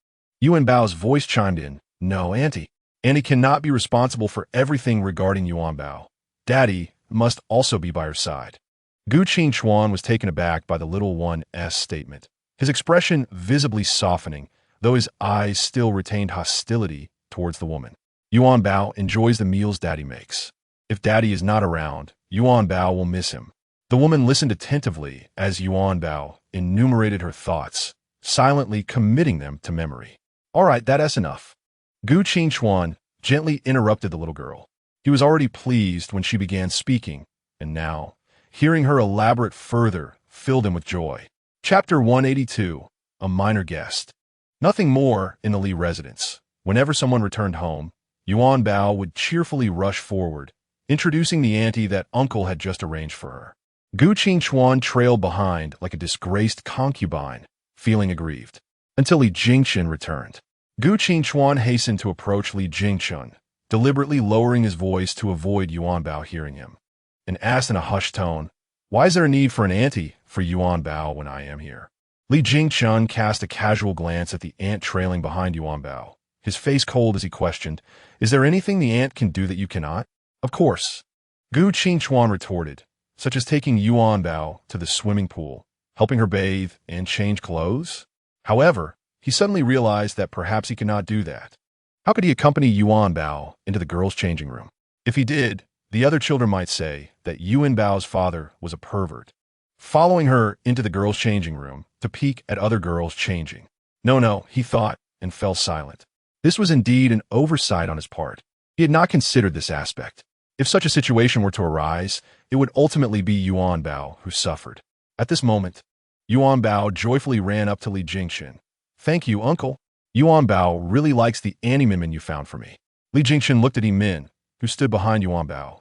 Yuanbao's voice chimed in. No, Auntie. Auntie cannot be responsible for everything regarding Yuanbao. Daddy must also be by her side. Gu Qingchuan was taken aback by the little one's statement, his expression visibly softening, though his eyes still retained hostility towards the woman. Yuanbao enjoys the meals Daddy makes. If Daddy is not around, Yuanbao will miss him. The woman listened attentively as Yuanbao enumerated her thoughts, silently committing them to memory. All right, that's enough. Gu Qingchuan gently interrupted the little girl. He was already pleased when she began speaking, and now, hearing her elaborate further, filled him with joy. Chapter 182, A Minor Guest. Nothing more in the Li residence. Whenever someone returned home, Yuanbao would cheerfully rush forward, introducing the auntie that uncle had just arranged for her. Gu Qingchuan trailed behind like a disgraced concubine, feeling aggrieved, until Li Jingchen returned. Gu Qingchuan hastened to approach Li Jingchen, deliberately lowering his voice to avoid Yuanbao hearing him, and asked in a hushed tone, Why is there a need for an auntie for Yuanbao when I am here? Li Jingchen cast a casual glance at the aunt trailing behind Yuanbao, his face cold as he questioned, Is there anything the aunt can do that you cannot? Of course. Gu Qingchuan retorted, such as taking Yuanbao to the swimming pool, helping her bathe and change clothes. However, he suddenly realized that perhaps he could not do that. How could he accompany Yuanbao into the girls' changing room? If he did, the other children might say that Yuanbao's father was a pervert, following her into the girls' changing room to peek at other girls changing. No, he thought, and fell silent. This was indeed an oversight on his part. He had not considered this aspect. If such a situation were to arise, it would ultimately be Yuanbao who suffered. At this moment, Yuanbao joyfully ran up to Li Jingchen. Thank you, uncle. Yuanbao really likes the anime you found for me. Li Jingchen looked at Yimin, who stood behind Yuanbao,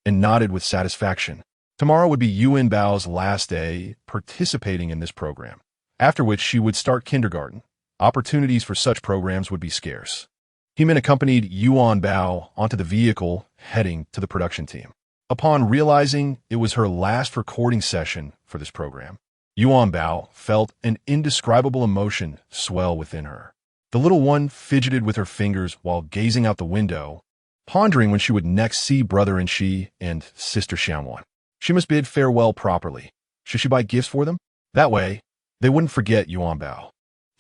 and nodded with satisfaction. Tomorrow would be Yuanbao's last day participating in this program, after which she would start kindergarten. Opportunities for such programs would be scarce. Yimin accompanied Yuanbao onto the vehicle heading to the production team. Upon realizing it was her last recording session for this program, Yuanbao felt an indescribable emotion swell within her. The little one fidgeted with her fingers while gazing out the window, pondering when she would next see brother and sister Xiaowan. She must bid farewell properly. Should she buy gifts for them? That way, they wouldn't forget Yuanbao.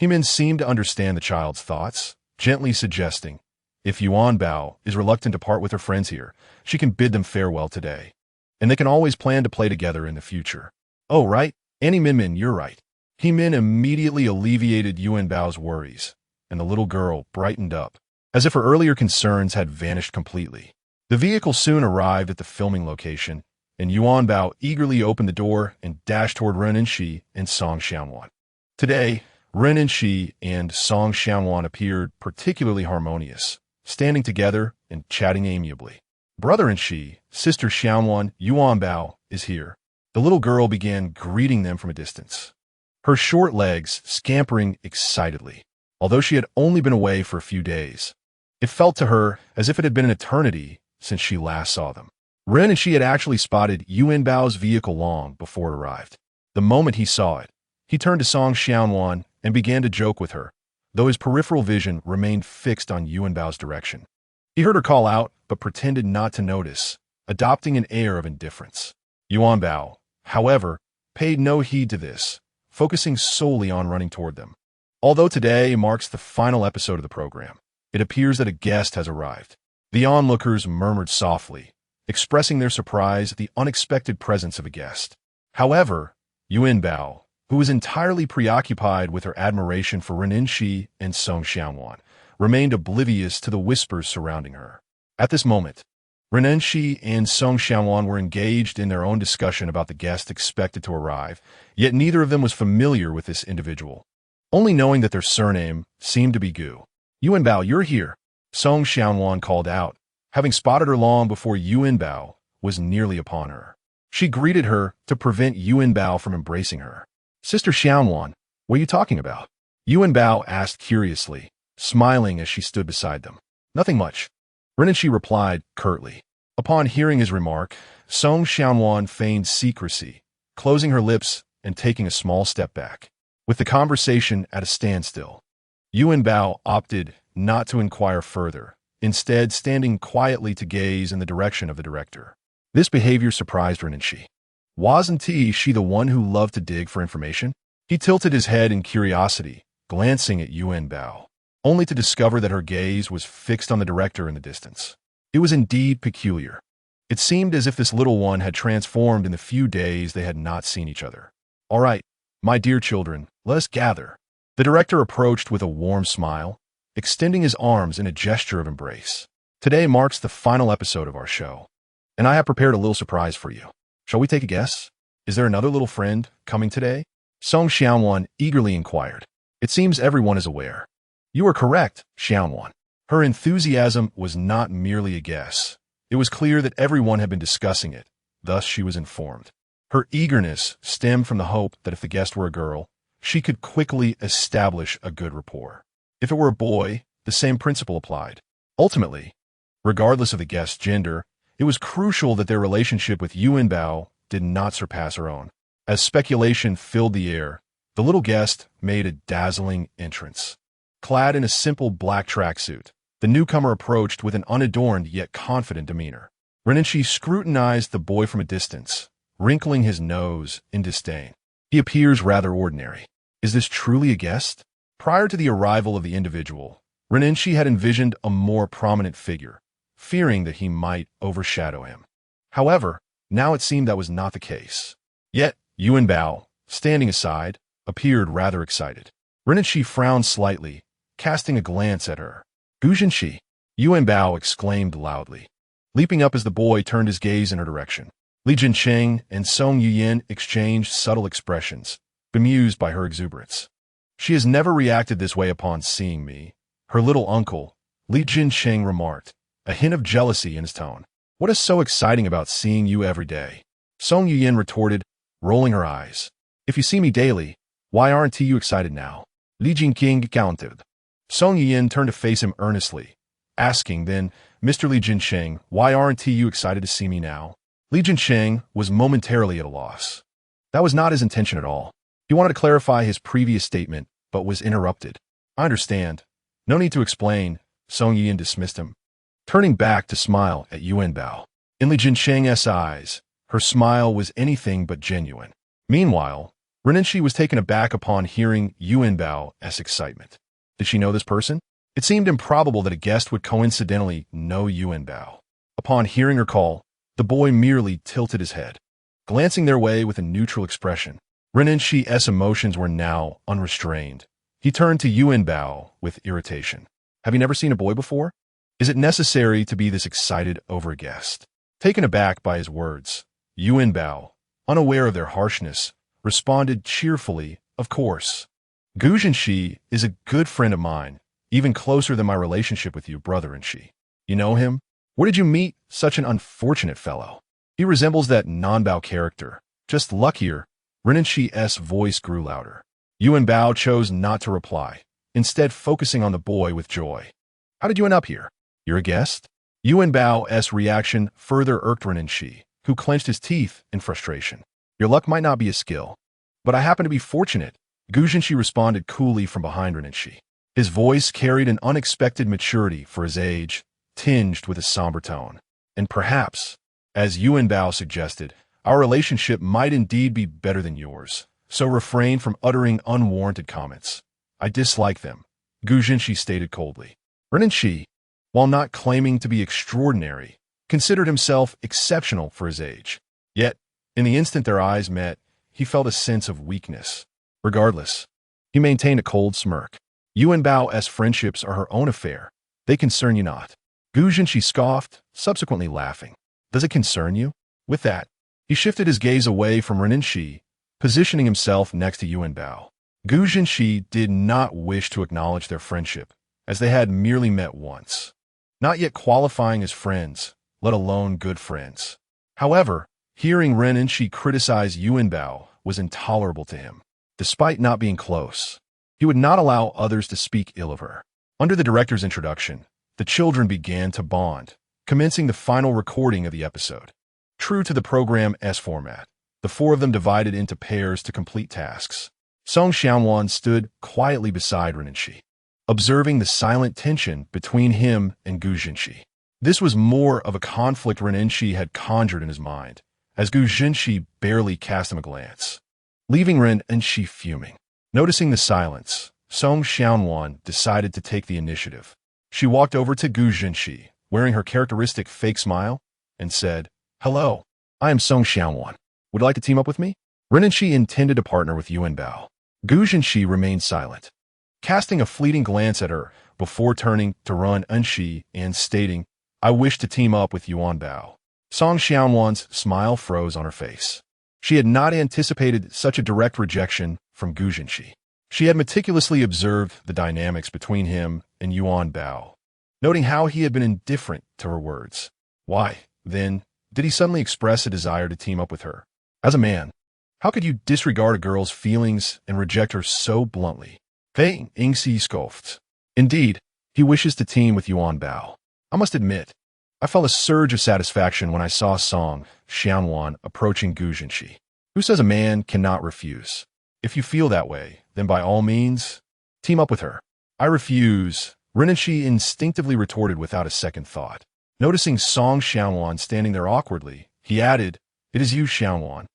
Yimin seemed to understand the child's thoughts, gently suggesting, if Yuanbao is reluctant to part with her friends here, she can bid them farewell today, and they can always plan to play together in the future. Oh, right, Annie Minmin, you're right. Yimin immediately alleviated Yuanbao's worries, and the little girl brightened up, as if her earlier concerns had vanished completely. The vehicle soon arrived at the filming location, and Yuanbao eagerly opened the door and dashed toward Ren and Shi and Song Xianwan. Today, Ren and Shi and Song Xianwan appeared particularly harmonious, standing together and chatting amiably. Brother and Shi, sister Xianwan, Yuanbao is here. The little girl began greeting them from a distance, her short legs scampering excitedly. Although she had only been away for a few days, it felt to her as if it had been an eternity since she last saw them. Ren and Shi had actually spotted Yuanbao's vehicle long before it arrived. The moment he saw it, he turned to Song Xianwan and began to joke with her, though his peripheral vision remained fixed on Yuanbao's direction. He heard her call out, but pretended not to notice, adopting an air of indifference. Yuanbao, however, paid no heed to this, focusing solely on running toward them. Although today marks the final episode of the program, it appears that a guest has arrived. The onlookers murmured softly, expressing their surprise at the unexpected presence of a guest. However, Yuanbao, who was entirely preoccupied with her admiration for Ren Shi and Song Xianwan, remained oblivious to the whispers surrounding her. At this moment, Renenshi and Song Xiaowan were engaged in their own discussion about the guest expected to arrive, yet neither of them was familiar with this individual, only knowing that their surname seemed to be Gu. Yuanbao, you're here, Song Xiaowan called out, having spotted her long before Yuanbao was nearly upon her. She greeted her to prevent Yuanbao from embracing her. Sister Xiaowan, what are you talking about? Yuanbao asked curiously, smiling as she stood beside them. Nothing much, Renenshi replied curtly. Upon hearing his remark, Song Xiaowan feigned secrecy, closing her lips and taking a small step back. With the conversation at a standstill, Yuanbao opted not to inquire further, instead standing quietly to gaze in the direction of the director. This behavior surprised Renenshi. Wasn't she the one who loved to dig for information? He tilted his head in curiosity, glancing at Yuanbao, only to discover that her gaze was fixed on the director in the distance. It was indeed peculiar. It seemed as if this little one had transformed in the few days they had not seen each other. All right, my dear children, let us gather. The director approached with a warm smile, extending his arms in a gesture of embrace. Today marks the final episode of our show, and I have prepared a little surprise for you. Shall we take a guess? Is there another little friend coming today? Song Xiaowan eagerly inquired. It seems everyone is aware. You are correct, Xiaowan. Her enthusiasm was not merely a guess. It was clear that everyone had been discussing it, thus she was informed. Her eagerness stemmed from the hope that if the guest were a girl, she could quickly establish a good rapport. If it were a boy, the same principle applied. Ultimately, regardless of the guest's gender, it was crucial that their relationship with Yuanbao did not surpass her own. As speculation filled the air, the little guest made a dazzling entrance. Clad in a simple black tracksuit, the newcomer approached with an unadorned yet confident demeanor. Renenshi scrutinized the boy from a distance, wrinkling his nose in disdain. He appears rather ordinary. Is this truly a guest? Prior to the arrival of the individual, Renenshi had envisioned a more prominent figure, fearing that he might overshadow him. However, now it seemed that was not the case. Yet, Yuanbao, standing aside, appeared rather excited. Renenshi frowned slightly, casting a glance at her. Guzhenshi, Yuanbao exclaimed loudly, leaping up as the boy turned his gaze in her direction. Li Jincheng and Song Yuyin exchanged subtle expressions, bemused by her exuberance. She has never reacted this way upon seeing me, her little uncle, Li Jincheng remarked, a hint of jealousy in his tone. What is so exciting about seeing you every day? Song Yuyin retorted, rolling her eyes. If you see me daily, why aren't you excited now? Li Jinqing countered. Song Yuyin turned to face him earnestly, asking then, Mr. Li Jincheng, why aren't you excited to see me now? Li Jincheng was momentarily at a loss. That was not his intention at all. He wanted to clarify his previous statement, but was interrupted. I understand. No need to explain, Song Yuyin dismissed him, turning back to smile at Yuanbao. In Li Jincheng's eyes, her smile was anything but genuine. Meanwhile, Renenshi was taken aback upon hearing Yuanbao's excitement. Did she know this person? It seemed improbable that a guest would coincidentally know Yuanbao. Upon hearing her call, the boy merely tilted his head, glancing their way with a neutral expression. Renenshi's emotions were now unrestrained. He turned to Yuanbao with irritation. Have you never seen a boy before? Is it necessary to be this excited over a guest? Taken aback by his words, Yuanbao, unaware of their harshness, responded cheerfully, of course. Gu Zhenshi is a good friend of mine, even closer than my relationship with you, brother and she. You know him? Where did you meet such an unfortunate fellow? He resembles that non-Bao character, just luckier. Renenshi's voice grew louder. Yuanbao chose not to reply, instead focusing on the boy with joy. How did you end up here? You're a guest? Yuanbao's reaction further irked Renenshi, who clenched his teeth in frustration. Your luck might not be a skill, but I happen to be fortunate, Gu Zhenshi responded coolly from behind Renenshi. His voice carried an unexpected maturity for his age, tinged with a somber tone. And perhaps, as Yuanbao suggested, our relationship might indeed be better than yours, so refrain from uttering unwarranted comments. I dislike them, Gu Zhenshi stated coldly. Renenshi, while not claiming to be extraordinary, considered himself exceptional for his age. Yet, in the instant their eyes met, he felt a sense of weakness. Regardless, he maintained a cold smirk. Yuanbao's friendships are her own affair. They concern you not. Gu Zhenxi scoffed, subsequently laughing. Does it concern you? With that, he shifted his gaze away from Renenshi, positioning himself next to Yuanbao. Gu Zhenxi did not wish to acknowledge their friendship, as they had merely met once, not yet qualifying as friends, let alone good friends. However, hearing Renenshi criticize Yuanbao was intolerable to him. Despite not being close, he would not allow others to speak ill of her. Under the director's introduction, the children began to bond, commencing the final recording of the episode. True to the program's format, the four of them divided into pairs to complete tasks. Song Xiaowan stood quietly beside Renenshi, observing the silent tension between him and Gu Zhenxi. This was more of a conflict Renenshi had conjured in his mind, as Gu Zhenxi barely cast him a glance, leaving Renenshi fuming. Noticing the silence, Song Xiaowan decided to take the initiative. She walked over to Gu Zhenxi, wearing her characteristic fake smile, and said, "Hello, I am Song Xiaowan. Would you like to team up with me?" Renenshi intended to partner with Yuanbao. Gu Zhenxi remained silent, casting a fleeting glance at her before turning to Renenshi and stating, "I wish to team up with Yuanbao." Song Xiaowan's smile froze on her face. She had not anticipated such a direct rejection from Gu Zhenxi. She had meticulously observed the dynamics between him and Yuanbao, noting how he had been indifferent to her words. Why, then, did he suddenly express a desire to team up with her? As a man, how could you disregard a girl's feelings and reject her so bluntly? Fei Yingxi scoffed. Indeed, he wishes to team with Yuanbao. I must admit, I felt a surge of satisfaction when I saw Song Xiaowan approaching Gu Zhenxi. Who says a man cannot refuse? If you feel that way, then by all means, team up with her. I refuse, Renenshi instinctively retorted without a second thought. Noticing Song Xiaowan standing there awkwardly, he added, "It is you, Xiaowan,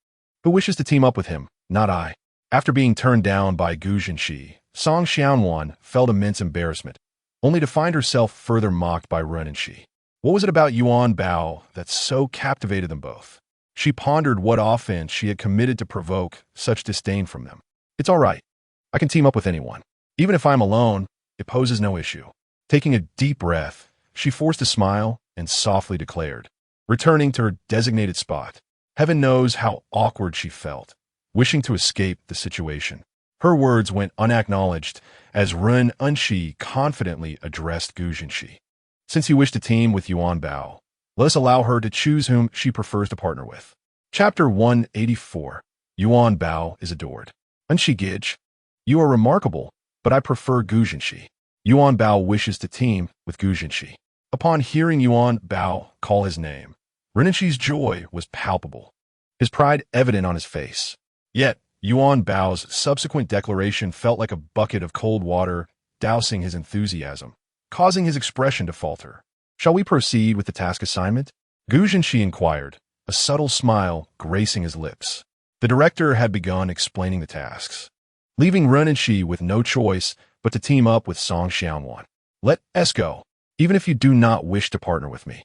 who wishes to team up with him, not I." After being turned down by Gu Zhenxi, Song Xiaowan felt immense embarrassment, only to find herself further mocked by Renenshi. What was it about Yuanbao that so captivated them both? She pondered what offense she had committed to provoke such disdain from them. It's all right. I can team up with anyone. Even if I'm alone, it poses no issue. Taking a deep breath, she forced a smile and softly declared, returning to her designated spot. Heaven knows how awkward she felt, wishing to escape the situation. Her words went unacknowledged as Renenshi confidently addressed Gu Zhenxi. Since you wish to team with Yuanbao, let us allow her to choose whom she prefers to partner with. Chapter 184. Yuanbao is adored. Enshi Gij, you are remarkable, but I prefer Gu Zhenxi. Yuanbao wishes to team with Gu Zhenxi. Upon hearing Yuanbao call his name, Renenshi's joy was palpable, his pride evident on his face. Yet, Yuanbao's subsequent declaration felt like a bucket of cold water dousing his enthusiasm, causing his expression to falter. Shall we proceed with the task assignment? Gu Zhenxi inquired, a subtle smile gracing his lips. The director had begun explaining the tasks, leaving Renenshi with no choice but to team up with Song Xiaowan. Let us go, even if you do not wish to partner with me.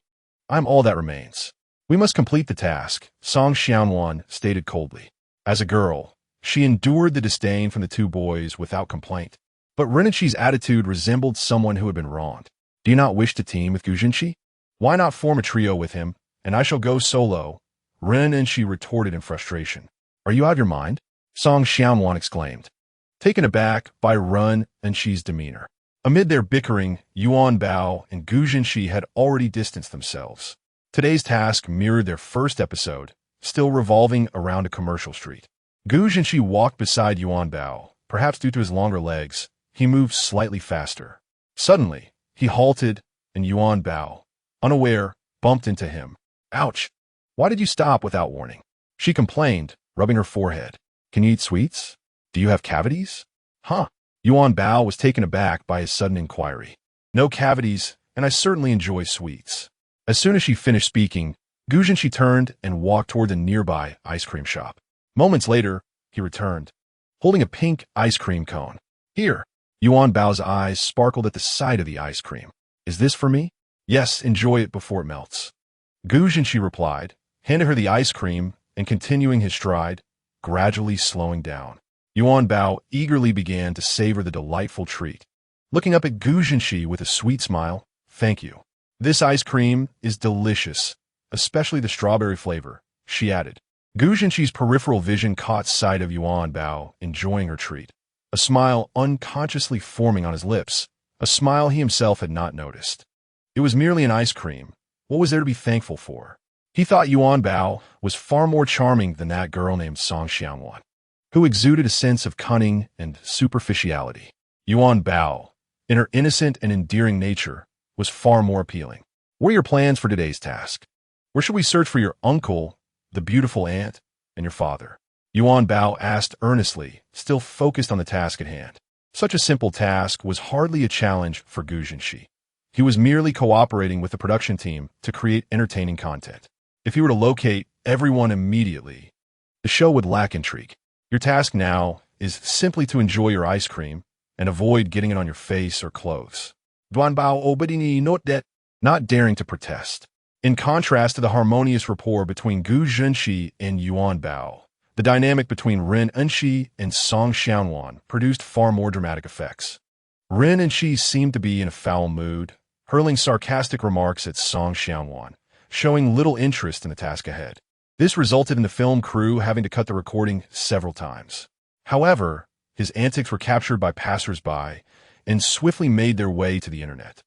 I'm all that remains. We must complete the task, Song Xiaowan stated coldly. As a girl, she endured the disdain from the two boys without complaint, but Renenshi's attitude resembled someone who had been wronged. Do you not wish to team with Gu Zhenxi? Why not form a trio with him, and I shall go solo? Renenshi retorted in frustration. Are you out of your mind? Song Xiaowan exclaimed, taken aback by Renenshi's demeanor. Amid their bickering, Yuanbao and Gu Zhenxi had already distanced themselves. Today's task mirrored their first episode, still revolving around a commercial street. Gu Zhenxi walked beside Yuanbao. Perhaps due to his longer legs, he moved slightly faster. Suddenly, he halted, and Yuanbao, unaware, bumped into him. Ouch! Why did you stop without warning? She complained, rubbing her forehead. Can you eat sweets? Do you have cavities? Huh? Yuanbao was taken aback by his sudden inquiry. No cavities, and I certainly enjoy sweets. As soon as she finished speaking, Gu Zhenxi turned and walked toward the nearby ice cream shop. Moments later, he returned, holding a pink ice cream cone. Here. Yuanbao's eyes sparkled at the sight of the ice cream. Is this for me? Yes, enjoy it before it melts. Gu Zhenxi replied, handed her the ice cream and continuing his stride, gradually slowing down. Yuanbao eagerly began to savor the delightful treat. looking up at Gu Zhenxi with a sweet smile. "Thank you. This ice cream is delicious, especially the strawberry flavor," she added. Gu Zhenxi's peripheral vision caught sight of Yuanbao enjoying her treat, a smile unconsciously forming on his lips, a smile he himself had not noticed. It was merely an ice cream. What was there to be thankful for? He thought Yuanbao was far more charming than that girl named Song Xianwan, who exuded a sense of cunning and superficiality. Yuanbao, in her innocent and endearing nature, was far more appealing. What are your plans for today's task? Where should we search for your uncle, the beautiful aunt, and your father? Yuanbao asked earnestly, still focused on the task at hand. Such a simple task was hardly a challenge for Gu Zhenxi. He was merely cooperating with the production team to create entertaining content. If he were to locate everyone immediately, the show would lack intrigue. Your task now is simply to enjoy your ice cream and avoid getting it on your face or clothes. Yuanbao obedini note that, not daring to protest. In contrast to the harmonious rapport between Gu Zhenxi and Yuanbao, the dynamic between Ren Enshi and Song Xianwan produced far more dramatic effects. Ren Enshi seemed to be in a foul mood, hurling sarcastic remarks at Song Xianwan, showing little interest in the task ahead. This resulted in the film crew having to cut the recording several times. However, his antics were captured by passers-by and swiftly made their way to the internet.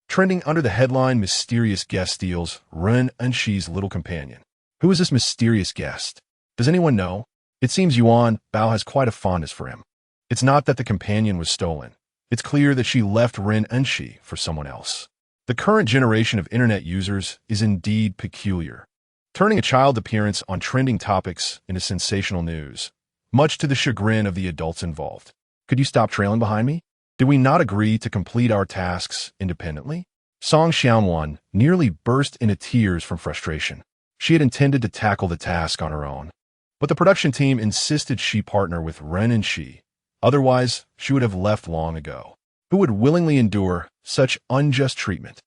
Trending under the headline "Mysterious Guest Steals Ren Enshi's Little Companion." Who is this mysterious guest? Does anyone know? It seems Yuan Bao has quite a fondness for him. It's not that the companion was stolen. It's clear that she left Ren Enshi for someone else. The current generation of internet users is indeed peculiar, turning a child appearance on trending topics into sensational news, much to the chagrin of the adults involved. Could you stop trailing behind me? Did we not agree to complete our tasks independently? Song Xianwan nearly burst into tears from frustration. She had intended to tackle the task on her own, but the production team insisted she partner with Ren Enshi. Otherwise, she would have left long ago. Who would willingly endure such unjust treatment?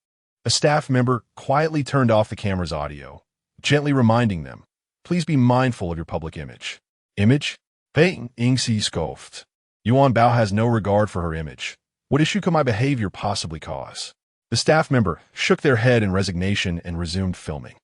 A staff member quietly turned off the camera's audio, gently reminding them, "Please be mindful of your public image." Image? Pei Ingxi scoffed. Yuanbao has no regard for her image. What issue could my behavior possibly cause? The staff member shook their head in resignation and resumed filming.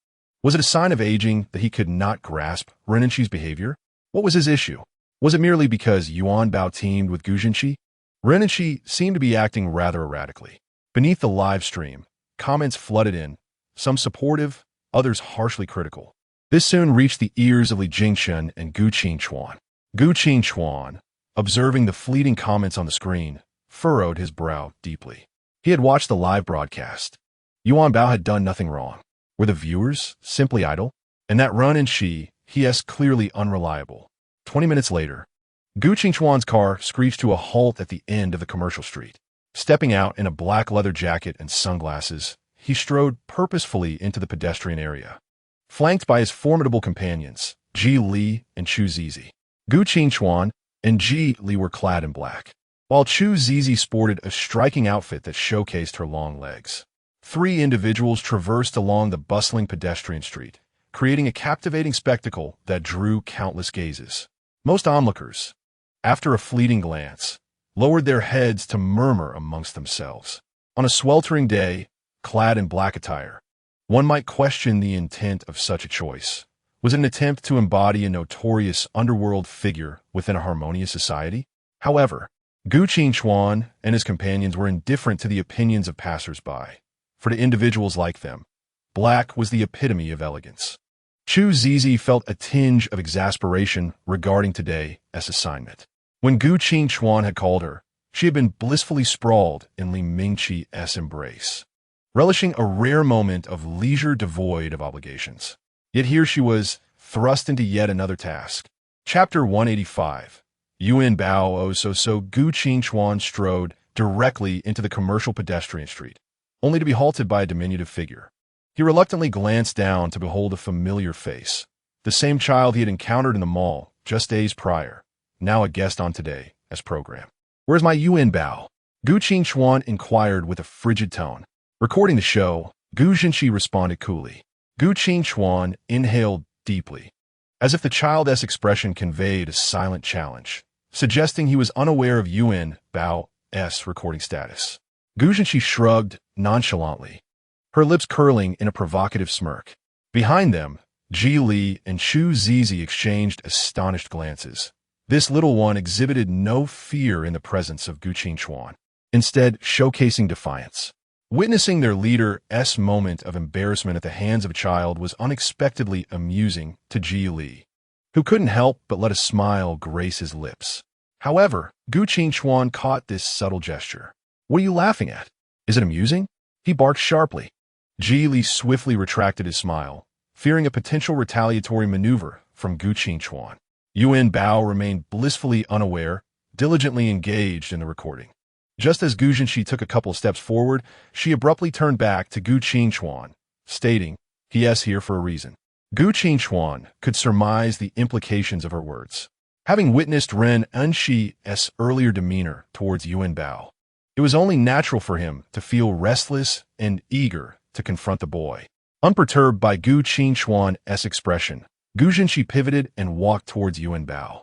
Was it a sign of aging that he could not grasp Ren Enshi's behavior? What was his issue? Was it merely because Yuanbao teamed with Gu Zhenxi? Ren Enshi seemed to be acting rather erratically. Beneath the live stream, comments flooded in, some supportive, others harshly critical. This soon reached the ears of Li Jingchen and Gu Qingchuan. Gu Qingchuan, observing the fleeting comments on the screen, furrowed his brow deeply. He had watched the live broadcast. Yuanbao had done nothing wrong. Were the viewers simply idle? And that Ren Enshi, he is clearly unreliable. 20 minutes later, Gu Qingchuan's car screeched to a halt at the end of the commercial street. Stepping out in a black leather jacket and sunglasses, he strode purposefully into the pedestrian area. Flanked by his formidable companions, Ji Li and Chu Zizi. Gu Qingchuan and Ji Li were clad in black, while Chu Zizi sported a striking outfit that showcased her long legs. Three individuals traversed along the bustling pedestrian street, creating a captivating spectacle that drew countless gazes. Most onlookers, after a fleeting glance, lowered their heads to murmur amongst themselves. On a sweltering day, clad in black attire, one might question the intent of such a choice. Was it an attempt to embody a notorious underworld figure within a harmonious society? However, Gu Qingchuan and his companions were indifferent to the opinions of passers-by. For to individuals like them, black was the epitome of elegance. Chu Zizi felt a tinge of exasperation regarding today's assignment. When Gu Qingchuan had called her, she had been blissfully sprawled in Li Mingqi's embrace, relishing a rare moment of leisure devoid of obligations. Yet here she was, thrust into yet another task. Chapter 185. Yuanbao so Gu Qingchuan strode directly into the commercial pedestrian street, only to be halted by a diminutive figure. He reluctantly glanced down to behold a familiar face, the same child he had encountered in the mall just days prior, now a guest on today's program. "Where's my Yuanbao?" Gu Qingchuan inquired with a frigid tone. Recording the show, Gu Zhenxi responded coolly. Gu Qingchuan inhaled deeply, as if the child's expression conveyed a silent challenge, suggesting he was unaware of Yuanbao S recording status. Gu Zhenxi shrugged nonchalantly, her lips curling in a provocative smirk. Behind them, Ji Li and Chu Zizi exchanged astonished glances. This little one exhibited no fear in the presence of Gu Qingchuan, instead showcasing defiance. Witnessing their leader's moment of embarrassment at the hands of a child was unexpectedly amusing to Ji Li, who couldn't help but let a smile grace his lips. However, Gu Qingchuan caught this subtle gesture. "What are you laughing at? Is it amusing?" he barked sharply. Ji Li swiftly retracted his smile, fearing a potential retaliatory maneuver from Gu Qingchuan. Yuanbao remained blissfully unaware, diligently engaged in the recording. Just as Gu Zhenxi took a couple of steps forward, she abruptly turned back to Gu Qingchuan, stating, "He is here for a reason." Gu Qingchuan could surmise the implications of her words. Having witnessed Ren Enxi's earlier demeanor towards Yuanbao, it was only natural for him to feel restless and eager to confront the boy. Unperturbed by Gu Qingchuan's expression, Gu Zhenxi pivoted and walked towards Yuanbao.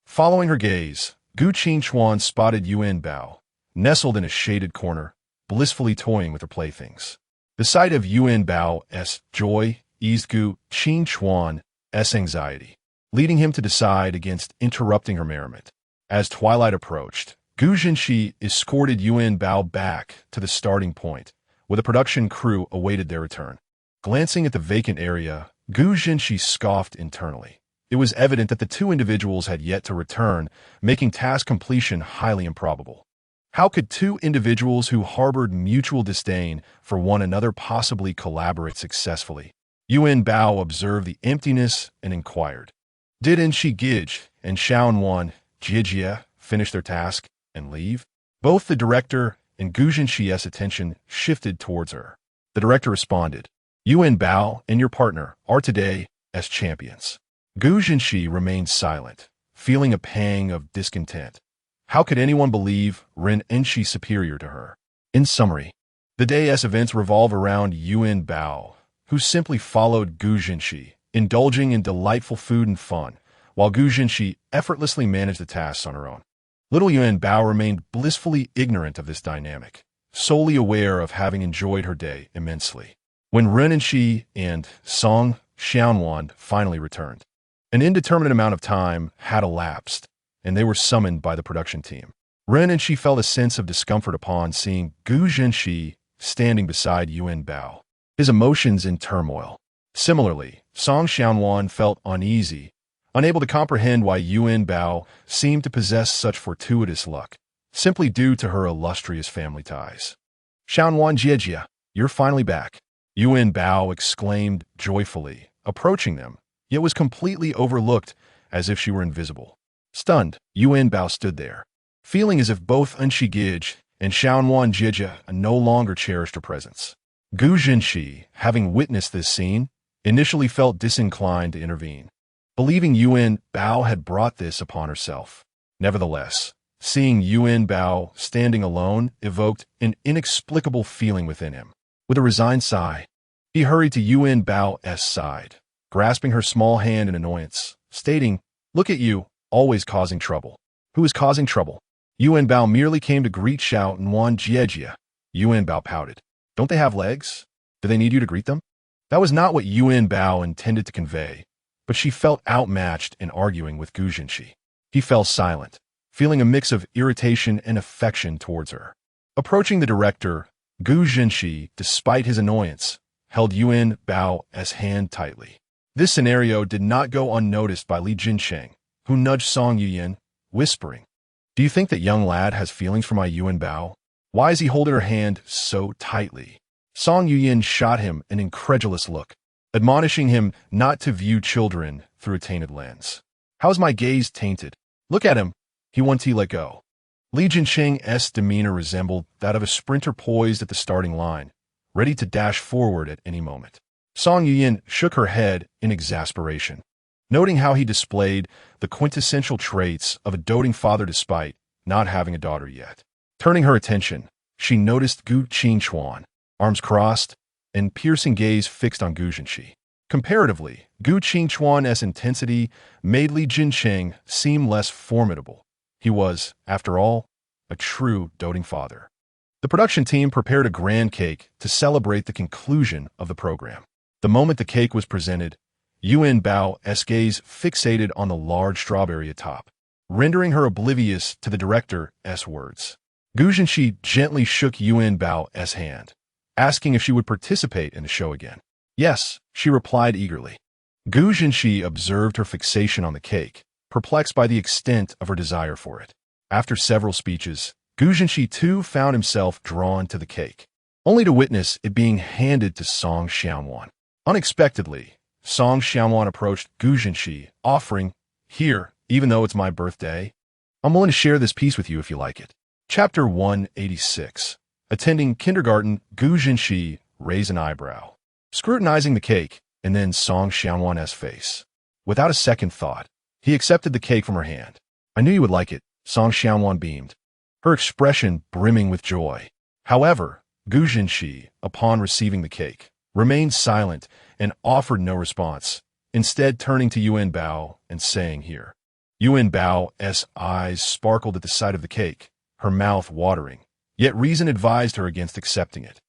Following her gaze, Gu Qingchuan spotted Yuanbao, nestled in a shaded corner, blissfully toying with her playthings. The sight of Yuanbao's joy eased Gu Qingchuan's anxiety, leading him to decide against interrupting her merriment. As twilight approached, Gu Zhenxi escorted Yuanbao back to the starting point, where the production crew awaited their return. Glancing at the vacant area, Gu Zhenxi scoffed internally. It was evident that the two individuals had yet to return, making task completion highly improbable. How could two individuals who harbored mutual disdain for one another possibly collaborate successfully? Yuanbao observed the emptiness and inquired, "Did Enshi Gij and Xiao Yuanbao finish their task and leave?" Both the director and Gu Zhenxi's attention shifted towards her. The director responded, "Yuanbao and your partner are today as champions." Gu Zhenxi remained silent, feeling a pang of discontent. How could anyone believe Ren Enshi superior to her? In summary, the day's events revolve around Yuanbao, who simply followed Gu Zhenxi, indulging in delightful food and fun, while Gu Zhenxi effortlessly managed the tasks on her own. Little Yuanbao remained blissfully ignorant of this dynamic, solely aware of having enjoyed her day immensely. When Ren Enshi and Song Xianwan finally returned, an indeterminate amount of time had elapsed, and they were summoned by the production team. Ren Enshi felt a sense of discomfort upon seeing Gu Zhenxi standing beside Yuanbao, his emotions in turmoil. Similarly, Song Xianwan felt uneasy, unable to comprehend why Yuanbao seemed to possess such fortuitous luck, simply due to her illustrious family ties. "Xianwan Jiejia, you're finally back," Yuanbao exclaimed joyfully, approaching them, yet was completely overlooked as if she were invisible. Stunned, Yuanbao stood there, feeling as if both Enshi Gij and Xiaowan Jiejia no longer cherished her presence. Gu Zhenxi, having witnessed this scene, initially felt disinclined to intervene, believing Yuanbao had brought this upon herself. Nevertheless, seeing Yuanbao standing alone evoked an inexplicable feeling within him. With a resigned sigh, he hurried to Yuanbao's side, grasping her small hand in annoyance, stating, "Look at you, always causing trouble." "Who is causing trouble?" Yuanbao merely came to greet Xiao Yuanbao. Yuanbao pouted. "Don't they have legs? Do they need you to greet them?" That was not what Yuanbao intended to convey, but she felt outmatched in arguing with Gu Zhenxi. He fell silent, feeling a mix of irritation and affection towards her. Approaching the director, Gu Zhenxi, despite his annoyance, held Yuanbao's hand tightly. This scenario did not go unnoticed by Li Jincheng, who nudged Song Yuyan, whispering, "Do you think that young lad has feelings for my Yuanbao? Why is he holding her hand so tightly?" Song Yuyan shot him an incredulous look, admonishing him not to view children through a tainted lens. "How is my gaze tainted? Look at him. He wants to let go." Li Jincheng's demeanor resembled that of a sprinter poised at the starting line, ready to dash forward at any moment. Song Yuyan shook her head in exasperation, noting how he displayed the quintessential traits of a doting father despite not having a daughter yet. Turning her attention, she noticed Gu Qingchuan, arms crossed, and piercing gaze fixed on Gu Zhenxi. Comparatively, Gu Qingchuan's intensity made Li Jincheng seem less formidable. He was, after all, a true doting father. The production team prepared a grand cake to celebrate the conclusion of the program. The moment the cake was presented, Yuanbao's gaze fixated on the large strawberry atop, rendering her oblivious to the director's words. Gu Zhenxi gently shook Yuanbao's hand, asking if she would participate in the show again. Yes, she replied eagerly. Gu Zhenxi observed her fixation on the cake, perplexed by the extent of her desire for it. After several speeches, Gu Zhenxi too found himself drawn to the cake, only to witness it being handed to Song Xiaowan. Unexpectedly, Song Xiaowan approached Gu Zhenxi, offering, "Here, even though it's my birthday, I'm willing to share this piece with you if you like it." Chapter 186. Attending kindergarten, Gu Zhenxi raised an eyebrow, scrutinizing the cake and then Song Xiaowan's face. Without a second thought, he accepted the cake from her hand. "I knew you would like it," Song Xiaowan beamed, her expression brimming with joy. However, Gu Zhenxi, upon receiving the cake, remained silent and offered no response, instead turning to Yuanbao and saying, "Here." Yuanbao's eyes sparkled at the sight of the cake, her mouth watering, yet reason advised her against accepting it.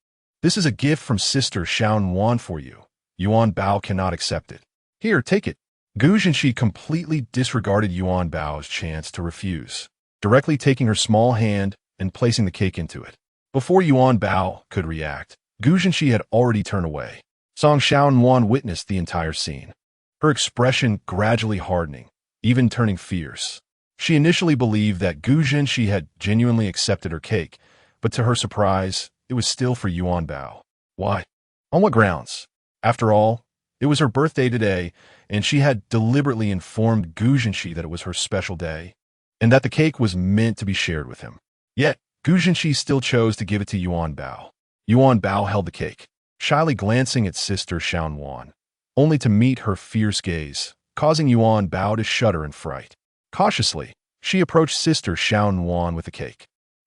"This is a gift from Sister Xiaowan for you. Yuanbao cannot accept it. Here, take it." Gu Zhenxi completely disregarded Yuanbao's chance to refuse, directly taking her small hand and placing the cake into it. Before Yuanbao could react, Gu Zhenxi had already turned away. Song Xiaowan witnessed the entire scene, her expression gradually hardening, even turning fierce. She initially believed that Gu Zhenxi had genuinely accepted her cake, but to her surprise, it was still for Yuanbao. Why? On what grounds? After all, it was her birthday today, and she had deliberately informed Gu Zhenxi that it was her special day, and that the cake was meant to be shared with him. Yet, Gu Zhenxi still chose to give it to Yuanbao. Yuanbao held the cake, shyly glancing at Sister Xiaowan, only to meet her fierce gaze, causing Yuanbao to shudder in fright. Cautiously, she approached Sister Xiaowan with the cake.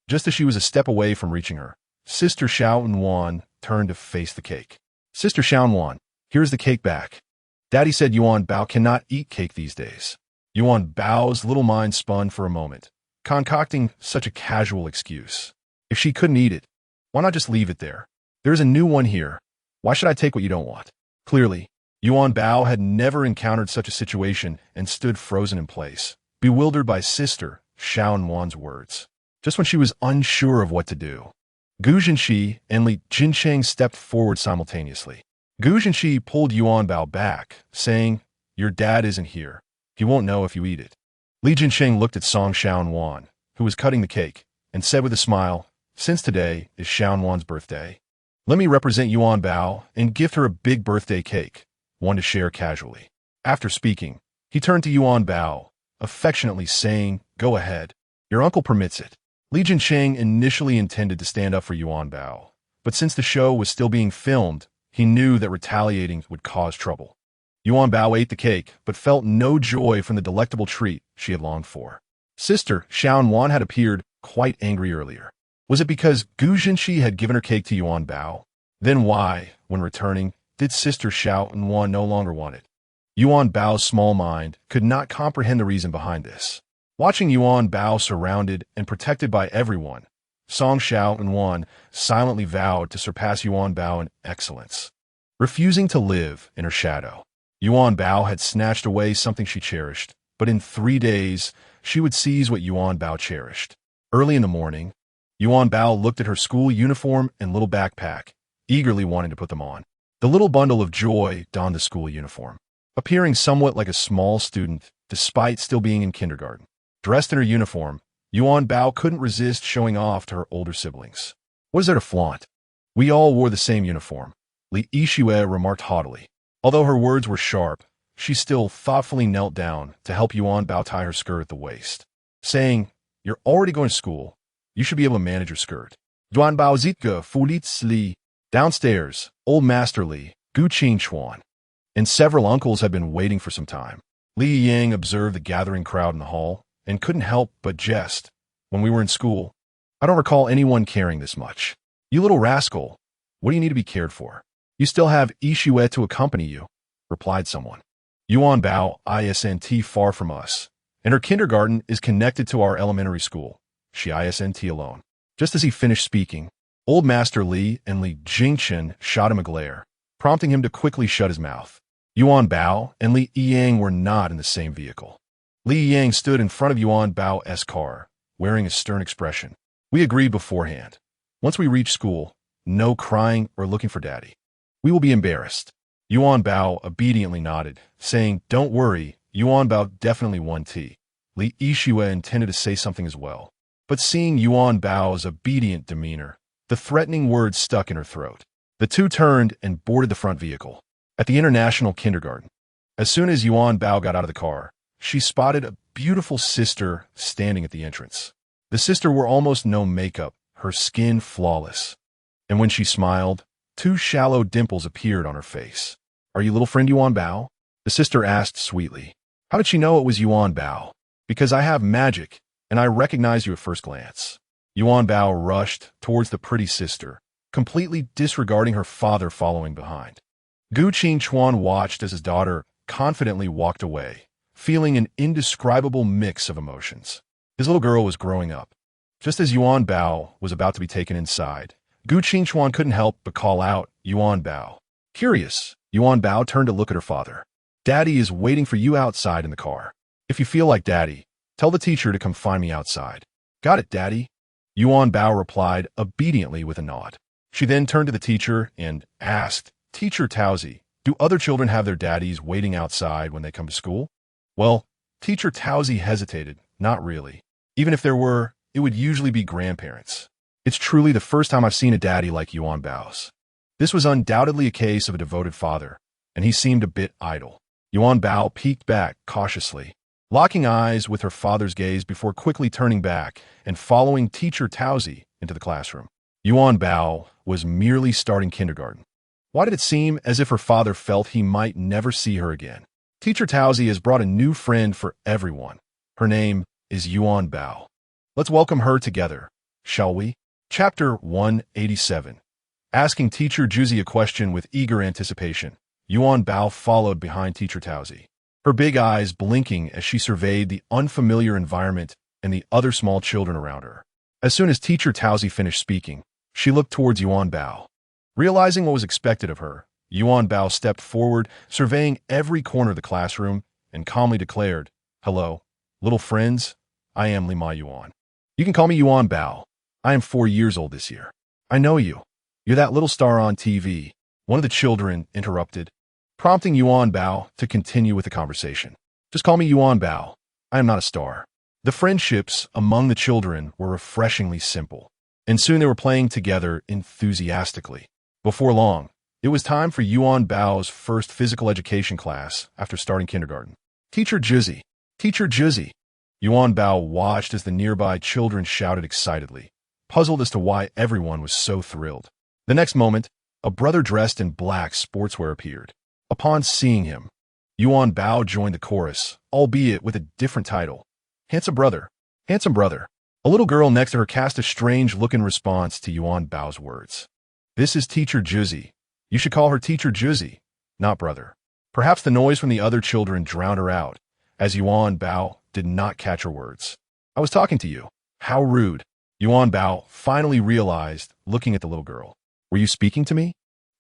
Just as she was a step away from reaching her, Sister Xiaowan turned to face the cake. "Sister Xiaowan, here's the cake back. Daddy said Yuanbao cannot eat cake these days." Yuanbao's little mind spun for a moment, concocting such a casual excuse. If she couldn't eat it, why not just leave it there? There's a new one here. Why should I take what you don't want? Clearly, Yuanbao had never encountered such a situation and stood frozen in place, bewildered by Sister Xiaowan's words. Just when she was unsure of what to do, Gu Zhenxi and Li Jincheng stepped forward simultaneously. Gu Zhenxi pulled Yuanbao back, saying, "Your dad isn't here. He won't know if you eat it." Li Jincheng looked at Song Xiaowan, who was cutting the cake, and said with a smile, "Since today is Xiaowan's birthday, let me represent Yuanbao and gift her a big birthday cake, one to share casually." After speaking, he turned to Yuanbao, affectionately saying, "Go ahead. Your uncle permits it." Li Jincheng initially intended to stand up for Yuanbao, but since the show was still being filmed, he knew that retaliating would cause trouble. Yuanbao ate the cake, but felt no joy from the delectable treat she had longed for. Sister Xiaowan had appeared quite angry earlier. Was it because Gu Zhenxi had given her cake to Yuanbao? Then why, when returning, did Sister Xiaowan no longer want it? Yuanbao's small mind could not comprehend the reason behind this. Watching Yuanbao surrounded and protected by everyone, Song Xiaowan silently vowed to surpass Yuanbao in excellence, refusing to live in her shadow. Yuanbao had snatched away something she cherished, but in 3 days, she would seize what Yuanbao cherished. Early in the morning, Yuanbao looked at her school uniform and little backpack, eagerly wanting to put them on. The little bundle of joy donned the school uniform, appearing somewhat like a small student despite still being in kindergarten. Dressed in her uniform, Yuanbao couldn't resist showing off to her older siblings. "What is there to flaunt? We all wore the same uniform," Li Yixue remarked haughtily. Although her words were sharp, she still thoughtfully knelt down to help Yuanbao tie her skirt at the waist, saying, "You're already going to school. You should be able to manage your skirt." Yuanbao Zitka Fulitz Li. Downstairs, Old Master Li, Gu Qingchuan, and several uncles had been waiting for some time. Li Yang observed the gathering crowd in the hall and couldn't help but jest. "When we were in school, I don't recall anyone caring this much. You little rascal, what do you need to be cared for? You still have Yixue to accompany you," replied someone. "Yuanbao isn't far from us, and her kindergarten is connected to our elementary school. Xiao alone. Just as he finished speaking, Old Master Li and Li Jingchen shot him a glare, prompting him to quickly shut his mouth. Yuanbao and Li Yang were not in the same vehicle. Li Yang stood in front of Yuanbao's car, wearing a stern expression. We agreed beforehand. Once we reach school, no crying or looking for daddy. We will be embarrassed. Yuanbao obediently nodded, saying, "Don't worry, Yuanbao definitely won tea." Li Yishue intended to say something as well, but seeing Yuanbao's obedient demeanor, the threatening words stuck in her throat. The two turned and boarded the front vehicle. At the international kindergarten, as soon as Yuanbao got out of the car, she spotted a beautiful sister standing at the entrance. The sister wore almost no makeup, her skin flawless. And when she smiled, two shallow dimples appeared on her face. "Are you little friend Yuanbao?" the sister asked sweetly. "How did she know it was Yuanbao?" "Because I have magic, and I recognize you at first glance." Yuanbao rushed towards the pretty sister, completely disregarding her father following behind. Gu Qingchuan watched as his daughter confidently walked away, feeling an indescribable mix of emotions. His little girl was growing up. Just as Yuanbao was about to be taken inside, Gu Qingchuan couldn't help but call out, "Yuanbao." Curious, Yuanbao turned to look at her father. "Daddy is waiting for you outside in the car. If you feel like daddy, tell the teacher to come find me outside." "Got it, daddy." Yuanbao replied obediently with a nod. She then turned to the teacher and asked, "Teacher Taozi, do other children have their daddies waiting outside when they come to school?" Well, Teacher Taozi hesitated. Not really. Even if there were, it would usually be grandparents. It's truly the first time I've seen a daddy like Yuanbao's. This was undoubtedly a case of a devoted father, and he seemed a bit idle. Yuanbao peeked back cautiously, locking eyes with her father's gaze before quickly turning back and following Teacher Taozi into the classroom. Yuanbao was merely starting kindergarten. Why did it seem as if her father felt he might never see her again? Teacher Taozi has brought a new friend for everyone. Her name is Yuanbao. Let's welcome her together, shall we? Chapter 187. Asking Teacher Juzi a question with eager anticipation, Yuanbao followed behind Teacher Taozi, her big eyes blinking as she surveyed the unfamiliar environment and the other small children around her. As soon as Teacher Taozi finished speaking, she looked towards Yuanbao. Realizing what was expected of her, Yuanbao stepped forward, surveying every corner of the classroom, and calmly declared, "Hello, little friends, I am Lima Yuan. You can call me Yuanbao. I am 4 years old this year. I know you. You're that little star on TV." One of the children interrupted, prompting Yuanbao to continue with the conversation. "Just call me Yuanbao. I am not a star." The friendships among the children were refreshingly simple, and soon they were playing together enthusiastically. Before long, it was time for Yuanbao's first physical education class after starting kindergarten. "Teacher Juzi! Teacher Juzi!" Yuanbao watched as the nearby children shouted excitedly, puzzled as to why everyone was so thrilled. The next moment, a brother dressed in black sportswear appeared. Upon seeing him, Yuanbao joined the chorus, albeit with a different title. "Handsome brother, handsome brother." A little girl next to her cast a strange look in response to Yuanbao's words. "This is Teacher Juzi. You should call her Teacher Juzi, not brother." Perhaps the noise from the other children drowned her out, as Yuanbao did not catch her words. "I was talking to you. How rude." Yuanbao finally realized, looking at the little girl. "Were you speaking to me?"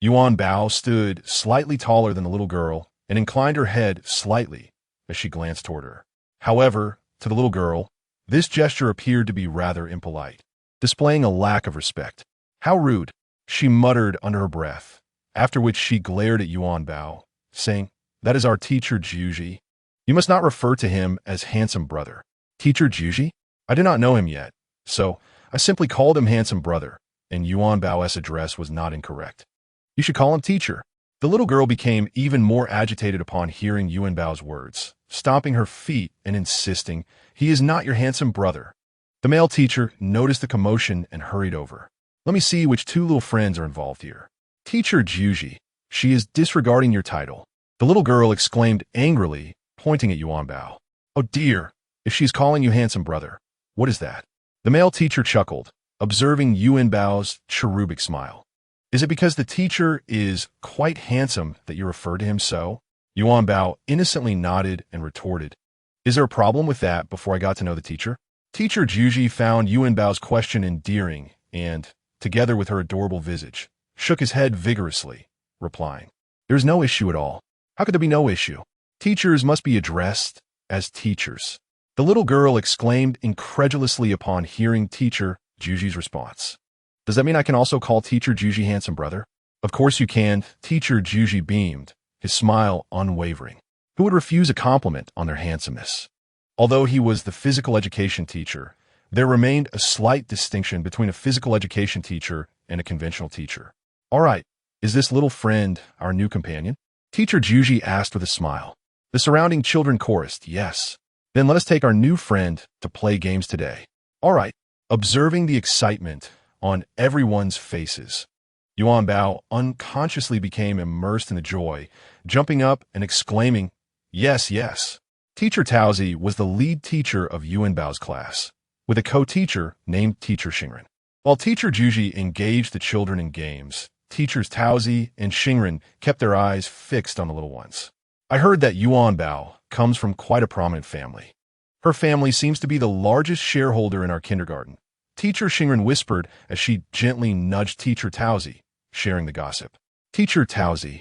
Yuanbao stood slightly taller than the little girl and inclined her head slightly as she glanced toward her. However, to the little girl, this gesture appeared to be rather impolite, displaying a lack of respect. "How rude," she muttered under her breath, after which she glared at Yuanbao, saying, "That is our Teacher Juji. You must not refer to him as handsome brother." "Teacher Juji? I do not know him yet, so I simply called him handsome brother," and Yuanbao's address was not incorrect. "You should call him teacher." The little girl became even more agitated upon hearing Yuanbao's words, stomping her feet and insisting, "He is not your handsome brother." The male teacher noticed the commotion and hurried over. "Let me see which two little friends are involved here." "Teacher Juji, she is disregarding your title," the little girl exclaimed angrily, pointing at Yuanbao. "Oh dear, if she's calling you handsome brother, what is that?" The male teacher chuckled, observing Yuanbao's cherubic smile. "Is it because the teacher is quite handsome that you refer to him so?" Yuanbao innocently nodded and retorted, "Is there a problem with that before I got to know the teacher?" Teacher Juji found Yuanbao's question endearing and, together with her adorable visage, shook his head vigorously, replying, "There's no issue at all. How could there be no issue? Teachers must be addressed as teachers." The little girl exclaimed incredulously upon hearing Teacher Juji's response. "Does that mean I can also call Teacher Juji handsome brother?" "Of course you can." Teacher Juji beamed, his smile unwavering. Who would refuse a compliment on their handsomeness? Although he was the physical education teacher, there remained a slight distinction between a physical education teacher and a conventional teacher. "All right, is this little friend our new companion?" Teacher Juji asked with a smile. The surrounding children chorused, "Yes." "Then let us take our new friend to play games today." "All right." Observing the excitement on everyone's faces, Yuanbao unconsciously became immersed in the joy, jumping up and exclaiming, "Yes, yes." Teacher Taozi was the lead teacher of Yuanbao's class, with a co-teacher named Teacher Xingren. While Teacher Juji engaged the children in games, Teachers Taozi and Xingren kept their eyes fixed on the little ones. "I heard that Yuanbao comes from quite a prominent family. Her family seems to be the largest shareholder in our kindergarten," Teacher Xingren whispered as she gently nudged Teacher Taozi, sharing the gossip. Teacher Taozi,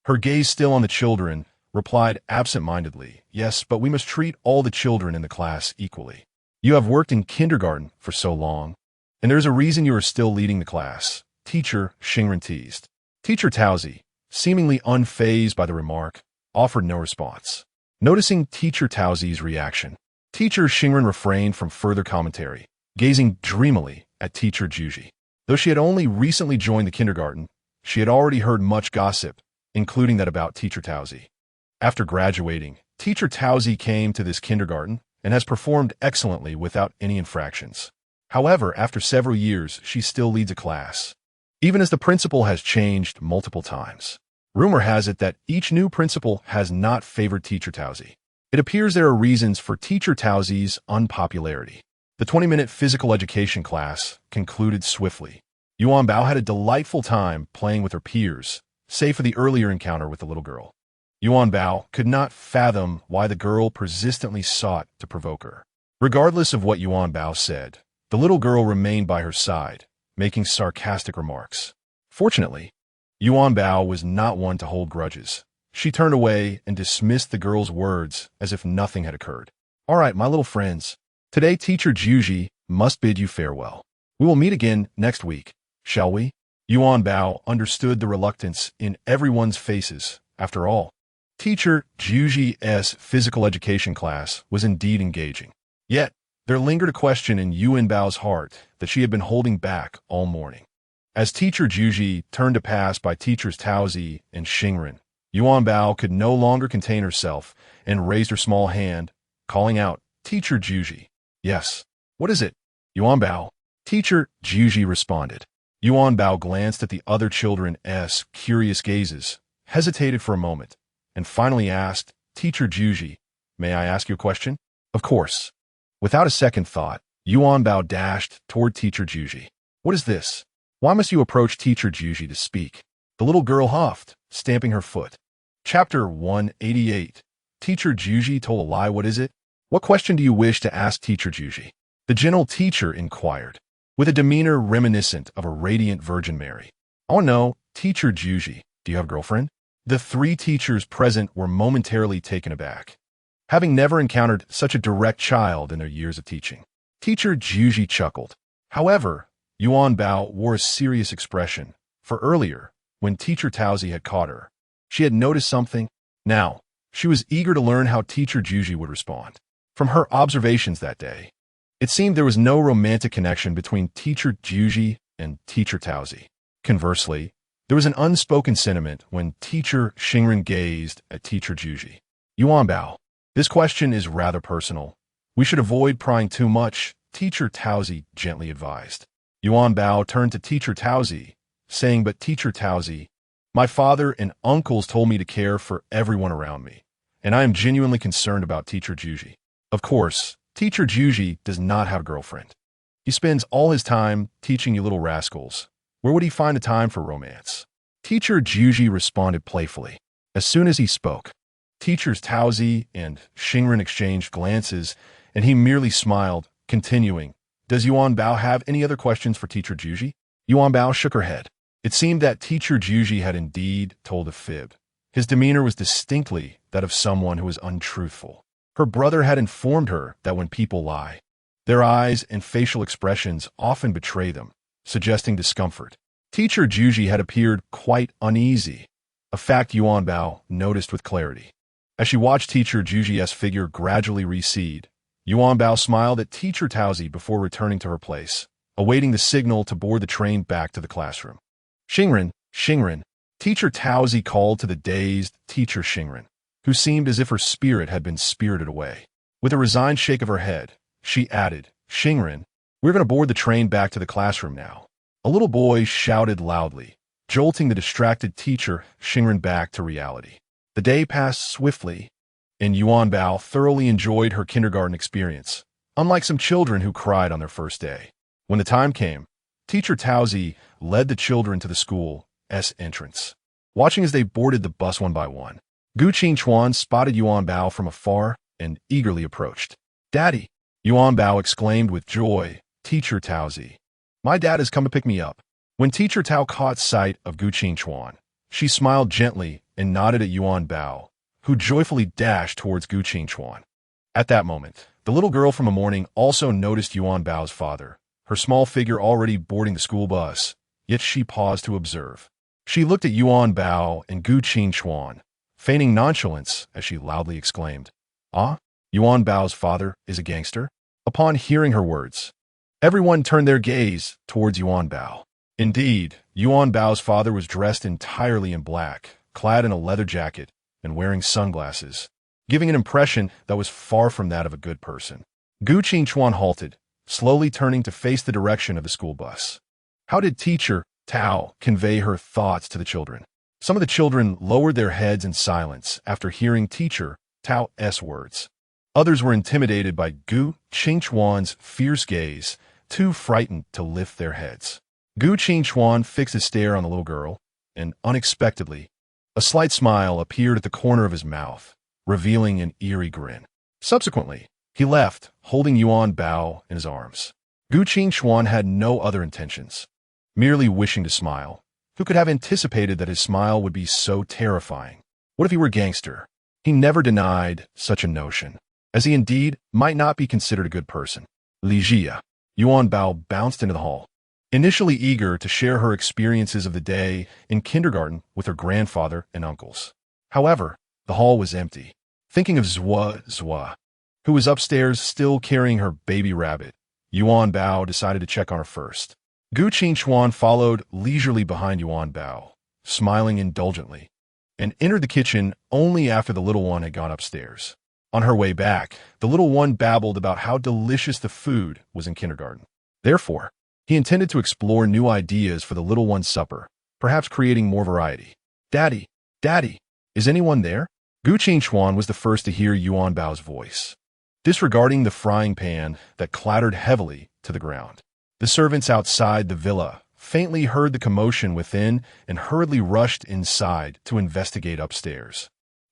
her gaze still on the children, replied absent-mindedly, "Yes, but we must treat all the children in the class equally. You have worked in kindergarten for so long, and there's a reason you are still leading the class," Teacher Xingren teased. Teacher Taozi, seemingly unfazed by the remark, offered no response. Noticing Teacher Taozi's reaction, Teacher Xingren refrained from further commentary, gazing dreamily at Teacher Juji. Though she had only recently joined the kindergarten, she had already heard much gossip, including that about Teacher Taozi. After graduating, Teacher Taozi came to this kindergarten and has performed excellently without any infractions. However, after several years, she still leads a class, even as the principal has changed multiple times. Rumor has it that each new principal has not favored Teacher Taozi. It appears there are reasons for Teacher Taozi's unpopularity. The 20-minute physical education class concluded swiftly. Yuanbao had a delightful time playing with her peers, save for the earlier encounter with the little girl. Yuanbao could not fathom why the girl persistently sought to provoke her. Regardless of what Yuanbao said, the little girl remained by her side, making sarcastic remarks. Fortunately, Yuanbao was not one to hold grudges. She turned away and dismissed the girl's words as if nothing had occurred. "All right, my little friends. Today Teacher Juji must bid you farewell. We will meet again next week, shall we?" Yuanbao understood the reluctance in everyone's faces. After all, Teacher Juji's physical education class was indeed engaging. Yet, there lingered a question in Yuanbao's heart that she had been holding back all morning. As Teacher Juji turned to pass by Teachers Taozi and Xingren, Yuanbao could no longer contain herself and raised her small hand, calling out, "Teacher Juji." "Yes." "What is it?" "Yuanbao." Teacher Juji responded. Yuanbao glanced at the other children's curious gazes, hesitated for a moment, and finally asked, "Teacher Juji, may I ask you a question?" "Of course." Without a second thought, Yuanbao dashed toward Teacher Juji. "What is this? Why must you approach Teacher Juji to speak?" The little girl huffed, stamping her foot. Chapter 188. Teacher Juji told a lie. "What is it? What question do you wish to ask Teacher Juji?" the gentle teacher inquired, with a demeanor reminiscent of a radiant Virgin Mary. "I want to know, Teacher Juji, do you have a girlfriend?" The three teachers present were momentarily taken aback, having never encountered such a direct child in their years of teaching. Teacher Juji chuckled. However, Yuanbao wore a serious expression, for earlier, when Teacher Taozi had caught her, she had noticed something. Now, she was eager to learn how Teacher Juji would respond. From her observations that day, it seemed there was no romantic connection between Teacher Juji and Teacher Taozi. Conversely, there was an unspoken sentiment when Teacher Xingren gazed at Teacher Juji. "Yuanbao, this question is rather personal. We should avoid prying too much," Teacher Taozi gently advised. Yuanbao turned to Teacher Taozi, saying, "But Teacher Taozi, my father and uncles told me to care for everyone around me, and I am genuinely concerned about Teacher Juji." Of course, Teacher Juji does not have a girlfriend. He spends all his time teaching you little rascals. Where would he find the time for romance? Teacher Juji responded playfully. As soon as he spoke, Teachers Taozi and Xingren exchanged glances, and he merely smiled, Continuing, "Does Yuanbao have any other questions for Teacher Juji?" Yuanbao shook her head. It seemed that Teacher Juji had indeed told a fib. His demeanor was distinctly that of someone who was untruthful. Her brother had informed her that when people lie, their eyes and facial expressions often betray them, suggesting discomfort. Teacher Juji had appeared quite uneasy, a fact Yuanbao noticed with clarity. As she watched Teacher Juji's figure gradually recede, Yuanbao smiled at Teacher Taozi before returning to her place, awaiting the signal to board the train back to the classroom. "Xingren, Xingren," Teacher Taozi called to the dazed Teacher Xingren, who seemed as if her spirit had been spirited away. With a resigned shake of her head, she added, "Xingren, we're going to board the train back to the classroom now." A little boy shouted loudly, jolting the distracted Teacher Xingren back to reality. The day passed swiftly, and Yuanbao thoroughly enjoyed her kindergarten experience, unlike some children who cried on their first day. When the time came, Teacher Taozi led the children to the school's entrance. Watching as they boarded the bus one by one, Gu Qingchuan spotted Yuanbao from afar and eagerly approached. "Daddy!" Yuanbao exclaimed with joy. "Teacher Taozi, my dad has come to pick me up." When Teacher Tao caught sight of Gu Qingchuan, she smiled gently and nodded at Yuanbao, who joyfully dashed towards Gu Qingchuan. At that moment, the little girl from the morning also noticed Yuanbao's father, her small figure already boarding the school bus, yet she paused to observe. She looked at Yuanbao and Gu Qingchuan, feigning nonchalance as she loudly exclaimed, "Ah, Yuanbao's father is a gangster?" Upon hearing her words, everyone turned their gaze towards Yuanbao. Indeed, Yuanbao's father was dressed entirely in black, clad in a leather jacket, and wearing sunglasses, giving an impression that was far from that of a good person. Gu Qingchuan halted, slowly turning to face the direction of the school bus. How did Teacher Tao convey her thoughts to the children? Some of the children lowered their heads in silence after hearing Teacher Tao's words. Others were intimidated by Gu Qingchuan's fierce gaze, too frightened to lift their heads. Gu Qingchuan fixed his stare on the little girl, and unexpectedly, a slight smile appeared at the corner of his mouth, revealing an eerie grin. Subsequently, he left, holding Yuanbao in his arms. Gu Qingchuan had no other intentions, merely wishing to smile. Who could have anticipated that his smile would be so terrifying? What if he were a gangster? He never denied such a notion, as he indeed might not be considered a good person. Li Jia. Yuanbao bounced into the hall, initially eager to share her experiences of the day in kindergarten with her grandfather and uncles. However, the hall was empty. Thinking of Zwa, who was upstairs still carrying her baby rabbit, Yuanbao decided to check on her first. Gu Qingchuan followed leisurely behind Yuanbao, smiling indulgently, and entered the kitchen only after the little one had gone upstairs. On her way back, the little one babbled about how delicious the food was in kindergarten. Therefore, he intended to explore new ideas for the little one's supper, perhaps creating more variety. "Daddy, Daddy, is anyone there?" Gu Qingchuan was the first to hear Yuanbao's voice. Disregarding the frying pan that clattered heavily to the ground, the servants outside the villa faintly heard the commotion within and hurriedly rushed inside to investigate upstairs.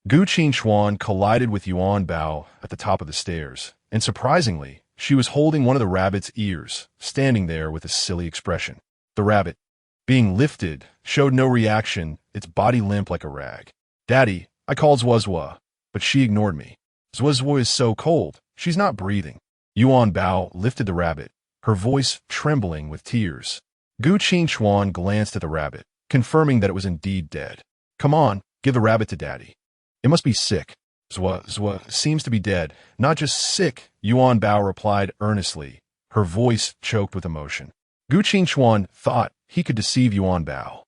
Gu Qingchuan collided with Yuanbao at the top of the stairs, and surprisingly, she was holding one of the rabbit's ears, standing there with a silly expression. The rabbit, being lifted, showed no reaction, its body limp like a rag. "Daddy, I called Zwa, but she ignored me. Zwa is so cold, she's not breathing." Yuanbao lifted the rabbit, her voice trembling with tears. Gu Qingchuan glanced at the rabbit, confirming that it was indeed dead. "Come on, give the rabbit to Daddy. It must be sick." Zwa seems to be dead. "Not just sick," Yuanbao replied earnestly, her voice choked with emotion. Gu Qingchuan thought he could deceive Yuanbao,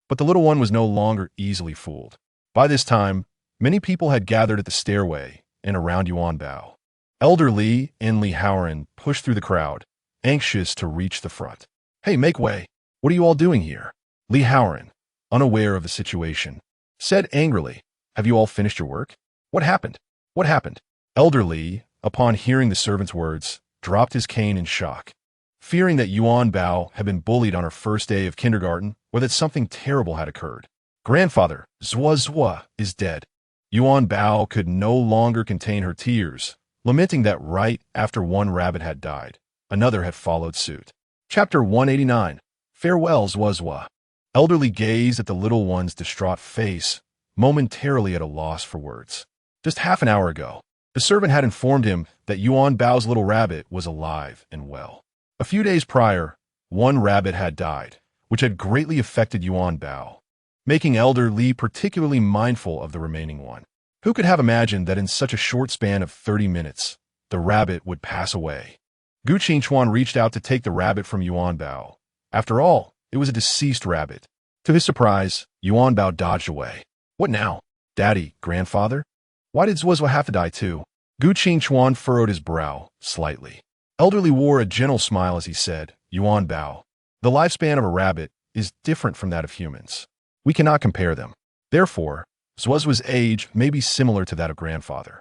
but the little one was no longer easily fooled. By this time, many people had gathered at the stairway and around Yuanbao. Elder Li and Li Haoran pushed through the crowd, anxious to reach the front. "Hey, make way! What are you all doing here?" Li Haoran, unaware of the situation, said angrily, "Have you all finished your work? What happened? What happened?" Elder Li, upon hearing the servant's words, dropped his cane in shock, fearing that Yuanbao had been bullied on her first day of kindergarten or that something terrible had occurred. "Grandfather, Zwa is dead." Yuanbao could no longer contain her tears, lamenting that right after one rabbit had died, another had followed suit. Chapter 189. Farewells, Zwazwa. Elderly gazed at the little one's distraught face, momentarily at a loss for words. Just half an hour ago, the servant had informed him that Yuanbao's little rabbit was alive and well. A few days prior, one rabbit had died, which had greatly affected Yuanbao, making Elder Li particularly mindful of the remaining one. Who could have imagined that in such a short span of 30 minutes, the rabbit would pass away? Gu Qingchuan reached out to take the rabbit from Yuanbao. After all, it was a deceased rabbit. To his surprise, Yuanbao dodged away. What now? Daddy, grandfather? Why did Zwazwa have to die too? Gu Qingchuan furrowed his brow slightly. Elder Li wore a gentle smile as he said, Yuanbao, the lifespan of a rabbit is different from that of humans. We cannot compare them. Therefore, Zwazwa's age may be similar to that of grandfather.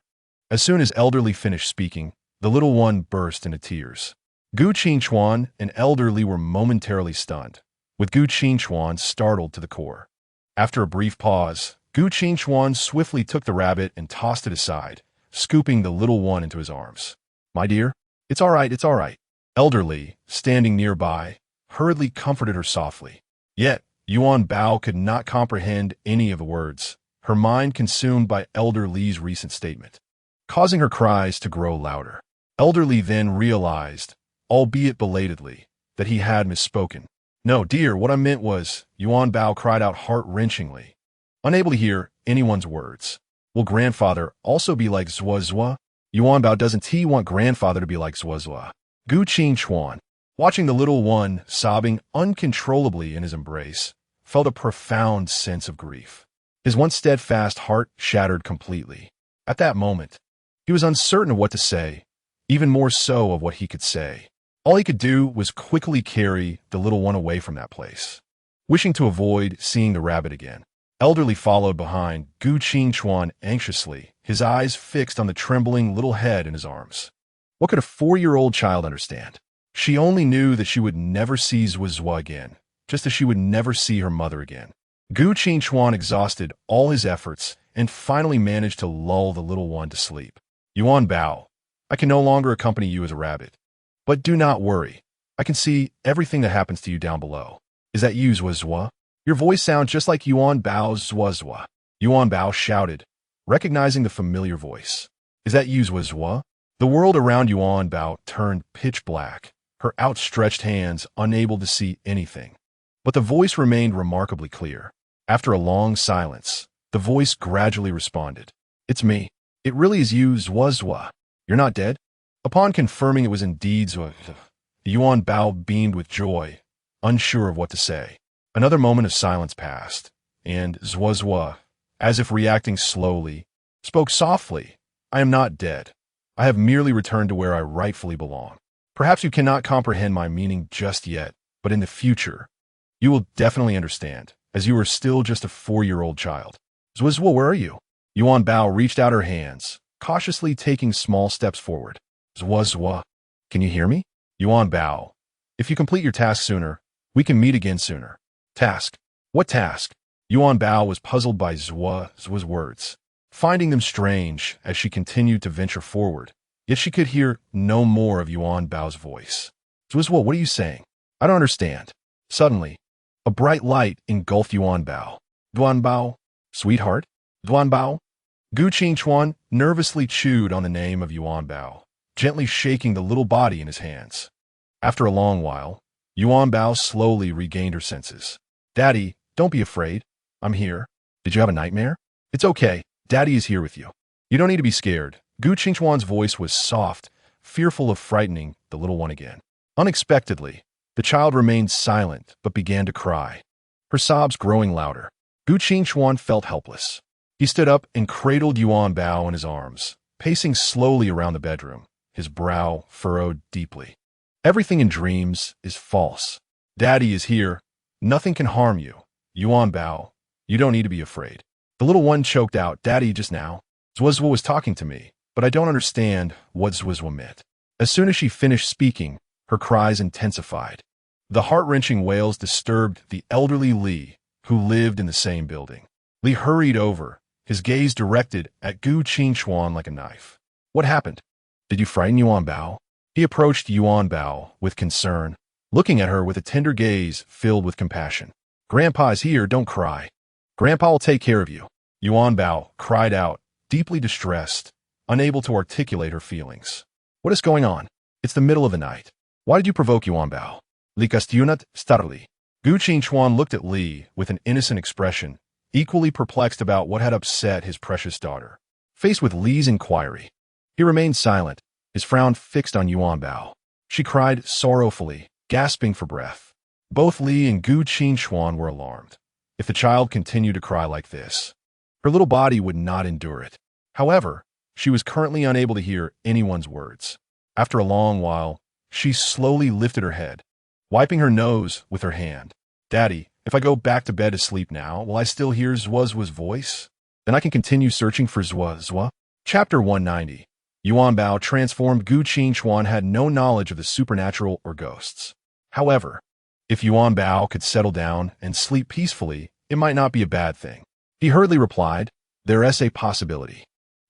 As soon as Elder Li finished speaking, the little one burst into tears. Gu Qingchuan and Elder Li were momentarily stunned, with Gu Qingchuan startled to the core. After a brief pause, Gu Qingchuan swiftly took the rabbit and tossed it aside, scooping the little one into his arms. My dear, it's all right, it's all right. Elder Li, standing nearby, hurriedly comforted her softly. Yet, Yuanbao could not comprehend any of the words, her mind consumed by Elder Li's recent statement, causing her cries to grow louder. Elder Li then realized, albeit belatedly, that he had misspoken. No, dear, what I meant was, Yuanbao cried out heart-wrenchingly, unable to hear anyone's words. Will grandfather also be like Zwazwa? Yuanbao, doesn't he want grandfather to be like Zwazwa? Gu Qingchuan, watching the little one sobbing uncontrollably in his embrace, felt a profound sense of grief. His once steadfast heart shattered completely. At that moment, he was uncertain of what to say, even more so of what he could say. All he could do was quickly carry the little one away from that place, wishing to avoid seeing the rabbit again. Elder Li followed behind Gu Qingchuan anxiously, his eyes fixed on the trembling little head in his arms. What could a 4-year-old child understand? She only knew that she would never see Zwazwa again, just as she would never see her mother again. Gu Qingchuan exhausted all his efforts and finally managed to lull the little one to sleep. Yuanbao, I can no longer accompany you as a rabbit. But do not worry. I can see everything that happens to you down below. Is that you, Zwazwa? Your voice sounds just like Yuanbao's Zwazwa. Yuanbao shouted, recognizing the familiar voice. Is that you, Zwazwa? The world around Yuanbao turned pitch black, her outstretched hands unable to see anything. But the voice remained remarkably clear. After a long silence, the voice gradually responded. It's me. It really is you, Zwazwa. You're not dead? Upon confirming it was indeed Zwazwa, Yuanbao beamed with joy, unsure of what to say. Another moment of silence passed, and Zwazwa, as if reacting slowly, spoke softly. I am not dead. I have merely returned to where I rightfully belong. Perhaps you cannot comprehend my meaning just yet, but in the future, you will definitely understand, as you are still just a 4-year-old child. Zwazwa, where are you? Yuanbao reached out her hands, cautiously taking small steps forward. Zwazwa, can you hear me? Yuanbao, if you complete your task sooner, we can meet again sooner. Task? What task? Yuanbao was puzzled by Zwazwa's words, finding them strange as she continued to venture forward, yet she could hear no more of Yuanbao's voice. Zwazwa, what are you saying? I don't understand. Suddenly, a bright light engulfed Yuanbao. Yuanbao? Sweetheart? Yuanbao? Gu Qingchuan nervously chewed on the name of Yuanbao, gently shaking the little body in his hands. After a long while, Yuanbao slowly regained her senses. Daddy, don't be afraid. I'm here. Did you have a nightmare? It's okay. Daddy is here with you. You don't need to be scared. Gu Qingchuan's voice was soft, fearful of frightening the little one again. Unexpectedly, the child remained silent but began to cry, her sobs growing louder. Gu Qingchuan felt helpless. He stood up and cradled Yuanbao in his arms, pacing slowly around the bedroom, his brow furrowed deeply. Everything in dreams is false. Daddy is here. Nothing can harm you. Yuanbao, you don't need to be afraid. The little one choked out, Daddy, just now. Zwazwa was talking to me, but I don't understand what Zwazwa meant. As soon as she finished speaking, her cries intensified. The heart-wrenching wails disturbed the elderly Li, who lived in the same building. Li hurried over, his gaze directed at Gu Qingchuan like a knife. What happened? Did you frighten Yuanbao? He approached Yuanbao with concern, looking at her with a tender gaze filled with compassion. Grandpa's here, don't cry. Grandpa will take care of you. Yuanbao cried out, deeply distressed, unable to articulate her feelings. What is going on? It's the middle of the night. Why did you provoke Yuanbao? Li Gu Qingchuan looked at Li with an innocent expression, equally perplexed about what had upset his precious daughter. Faced with Li's inquiry, he remained silent, his frown fixed on Yuanbao. She cried sorrowfully, gasping for breath. Both Li and Gu Qingchuan were alarmed. If the child continued to cry like this, her little body would not endure it. However, she was currently unable to hear anyone's words. After a long while, she slowly lifted her head, wiping her nose with her hand. Daddy, if I go back to bed to sleep now, will I still hear Zhuozhua's voice? Then I can continue searching for Zhuozhua. Chapter 190. Yuanbao transformed Gu Qingchuan had no knowledge of the supernatural or ghosts. However, if Yuanbao could settle down and sleep peacefully, it might not be a bad thing. He hurriedly replied, there is a possibility.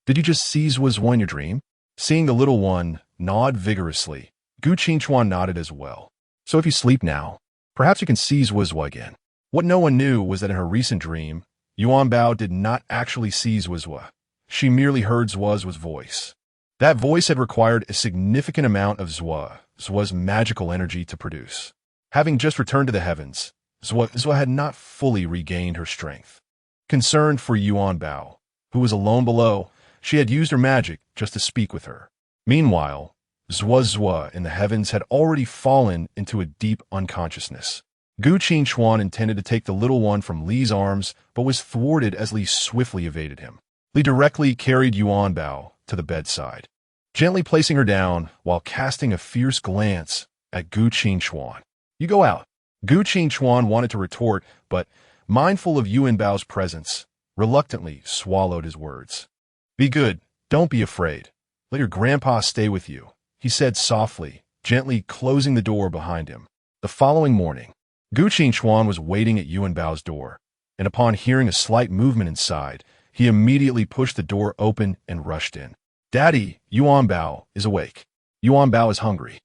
Did you just see Zhuozhua in your dream? Seeing the little one nod vigorously, Gu Qingchuan nodded as well. So if you sleep now, perhaps you can see Zhuozhua again. What no one knew was that in her recent dream, Yuanbao did not actually see Zhuozhua. She merely heard Zhuozhua's voice. That voice had required a significant amount of Zhuozhua's magical energy to produce. Having just returned to the heavens, Zhuozhua had not fully regained her strength. Concerned for Yuanbao, who was alone below, she had used her magic just to speak with her. Meanwhile, Zhuozhua in the heavens had already fallen into a deep unconsciousness. Gu Qingchuan intended to take the little one from Li's arms, but was thwarted as Li swiftly evaded him. Li directly carried Yuanbao to the bedside, gently placing her down while casting a fierce glance at Gu Qingchuan. You go out. Gu Qingchuan wanted to retort, but, mindful of Yuanbao's presence, reluctantly swallowed his words. Be good, don't be afraid. Let your grandpa stay with you, he said softly, gently closing the door behind him. The following morning, Gu Qingchuan was waiting at Yuanbao's door, and upon hearing a slight movement inside, he immediately pushed the door open and rushed in. Daddy, Yuanbao is awake. Yuanbao is hungry.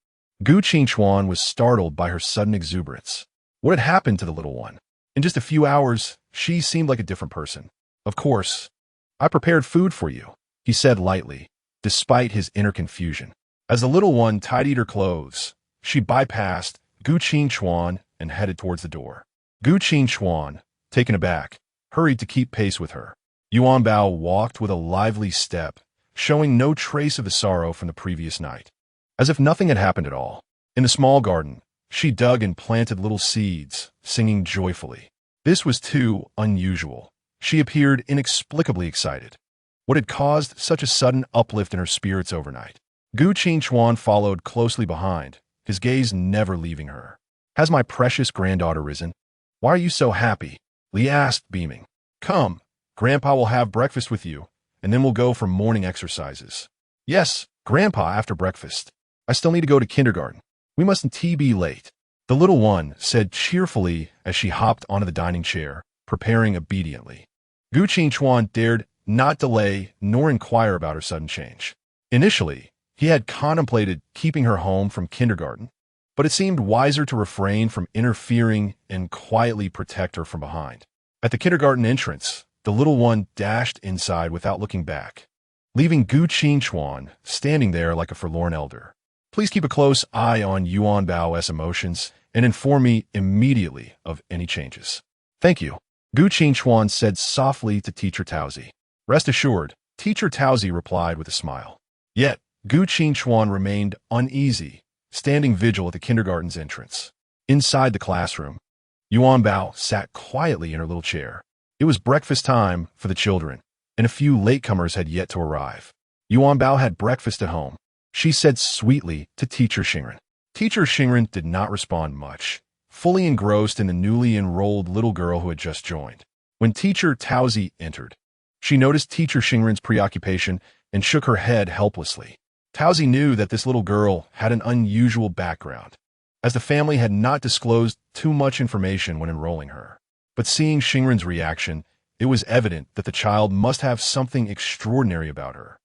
Gu Qingchuan was startled by her sudden exuberance. What had happened to the little one? In just a few hours, she seemed like a different person. Of course, I prepared food for you, he said lightly, despite his inner confusion. As the little one tidied her clothes, she bypassed Gu Qingchuan and headed towards the door. Gu Qingchuan, taken aback, hurried to keep pace with her. Yuanbao walked with a lively step, showing no trace of the sorrow from the previous night. As if nothing had happened at all. In the small garden, she dug and planted little seeds, singing joyfully. This was too unusual. She appeared inexplicably excited. What had caused such a sudden uplift in her spirits overnight? Gu Qingchuan followed closely behind, his gaze never leaving her. Has my precious granddaughter risen? Why are you so happy? Li asked, beaming. Come, Grandpa will have breakfast with you, and then we'll go for morning exercises. Yes, Grandpa, after breakfast. I still need to go to kindergarten. We mustn't be late. The little one said cheerfully as she hopped onto the dining chair, preparing obediently. Gu Qingchuan dared not delay nor inquire about her sudden change. Initially, he had contemplated keeping her home from kindergarten, but it seemed wiser to refrain from interfering and quietly protect her from behind. At the kindergarten entrance, the little one dashed inside without looking back, leaving Gu Qingchuan standing there like a forlorn elder. Please keep a close eye on Yuanbao's emotions and inform me immediately of any changes. Thank you, Gu Qingchuan said softly to Teacher Taozi. Rest assured, Teacher Taozi replied with a smile. Yet, Gu Qingchuan remained uneasy, standing vigil at the kindergarten's entrance. Inside the classroom, Yuanbao sat quietly in her little chair. It was breakfast time for the children, and a few latecomers had yet to arrive. Yuanbao had breakfast at home, she said sweetly to Teacher Xingren. Teacher Xingren did not respond much, fully engrossed in the newly enrolled little girl who had just joined. When Teacher Taozi entered, she noticed Teacher Xingren's preoccupation and shook her head helplessly. Taozi knew that this little girl had an unusual background, as the family had not disclosed too much information when enrolling her. But seeing Xingren's reaction, it was evident that the child must have something extraordinary about her.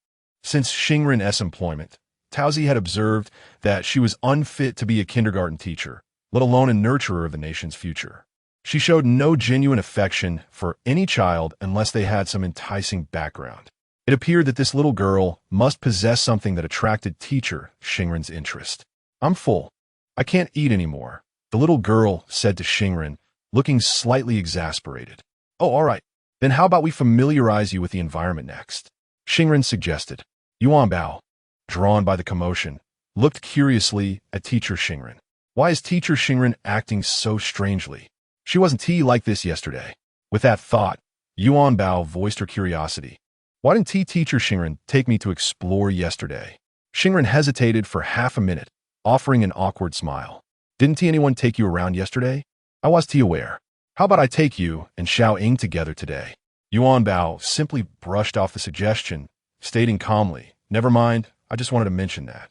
Since Xingren's employment, Taozi had observed that she was unfit to be a kindergarten teacher, let alone a nurturer of the nation's future. She showed no genuine affection for any child unless they had some enticing background. It appeared that this little girl must possess something that attracted teacher Xingren's interest. "I'm full. I can't eat anymore," the little girl said to Xingren, looking slightly exasperated. "Oh, all right. Then how about we familiarize you with the environment next?" Xingren suggested. Yuanbao, drawn by the commotion, looked curiously at teacher Xingren. Why is teacher Xingren acting so strangely? She wasn't like this yesterday. With that thought, Yuanbao voiced her curiosity. Why didn't teacher Xingren take me to explore yesterday? Xingren hesitated for half a minute, offering an awkward smile. Didn't anyone take you around yesterday? I was aware. How about I take you and Xiao Ying together today? Yuanbao simply brushed off the suggestion, stating calmly, "Never mind, I just wanted to mention that.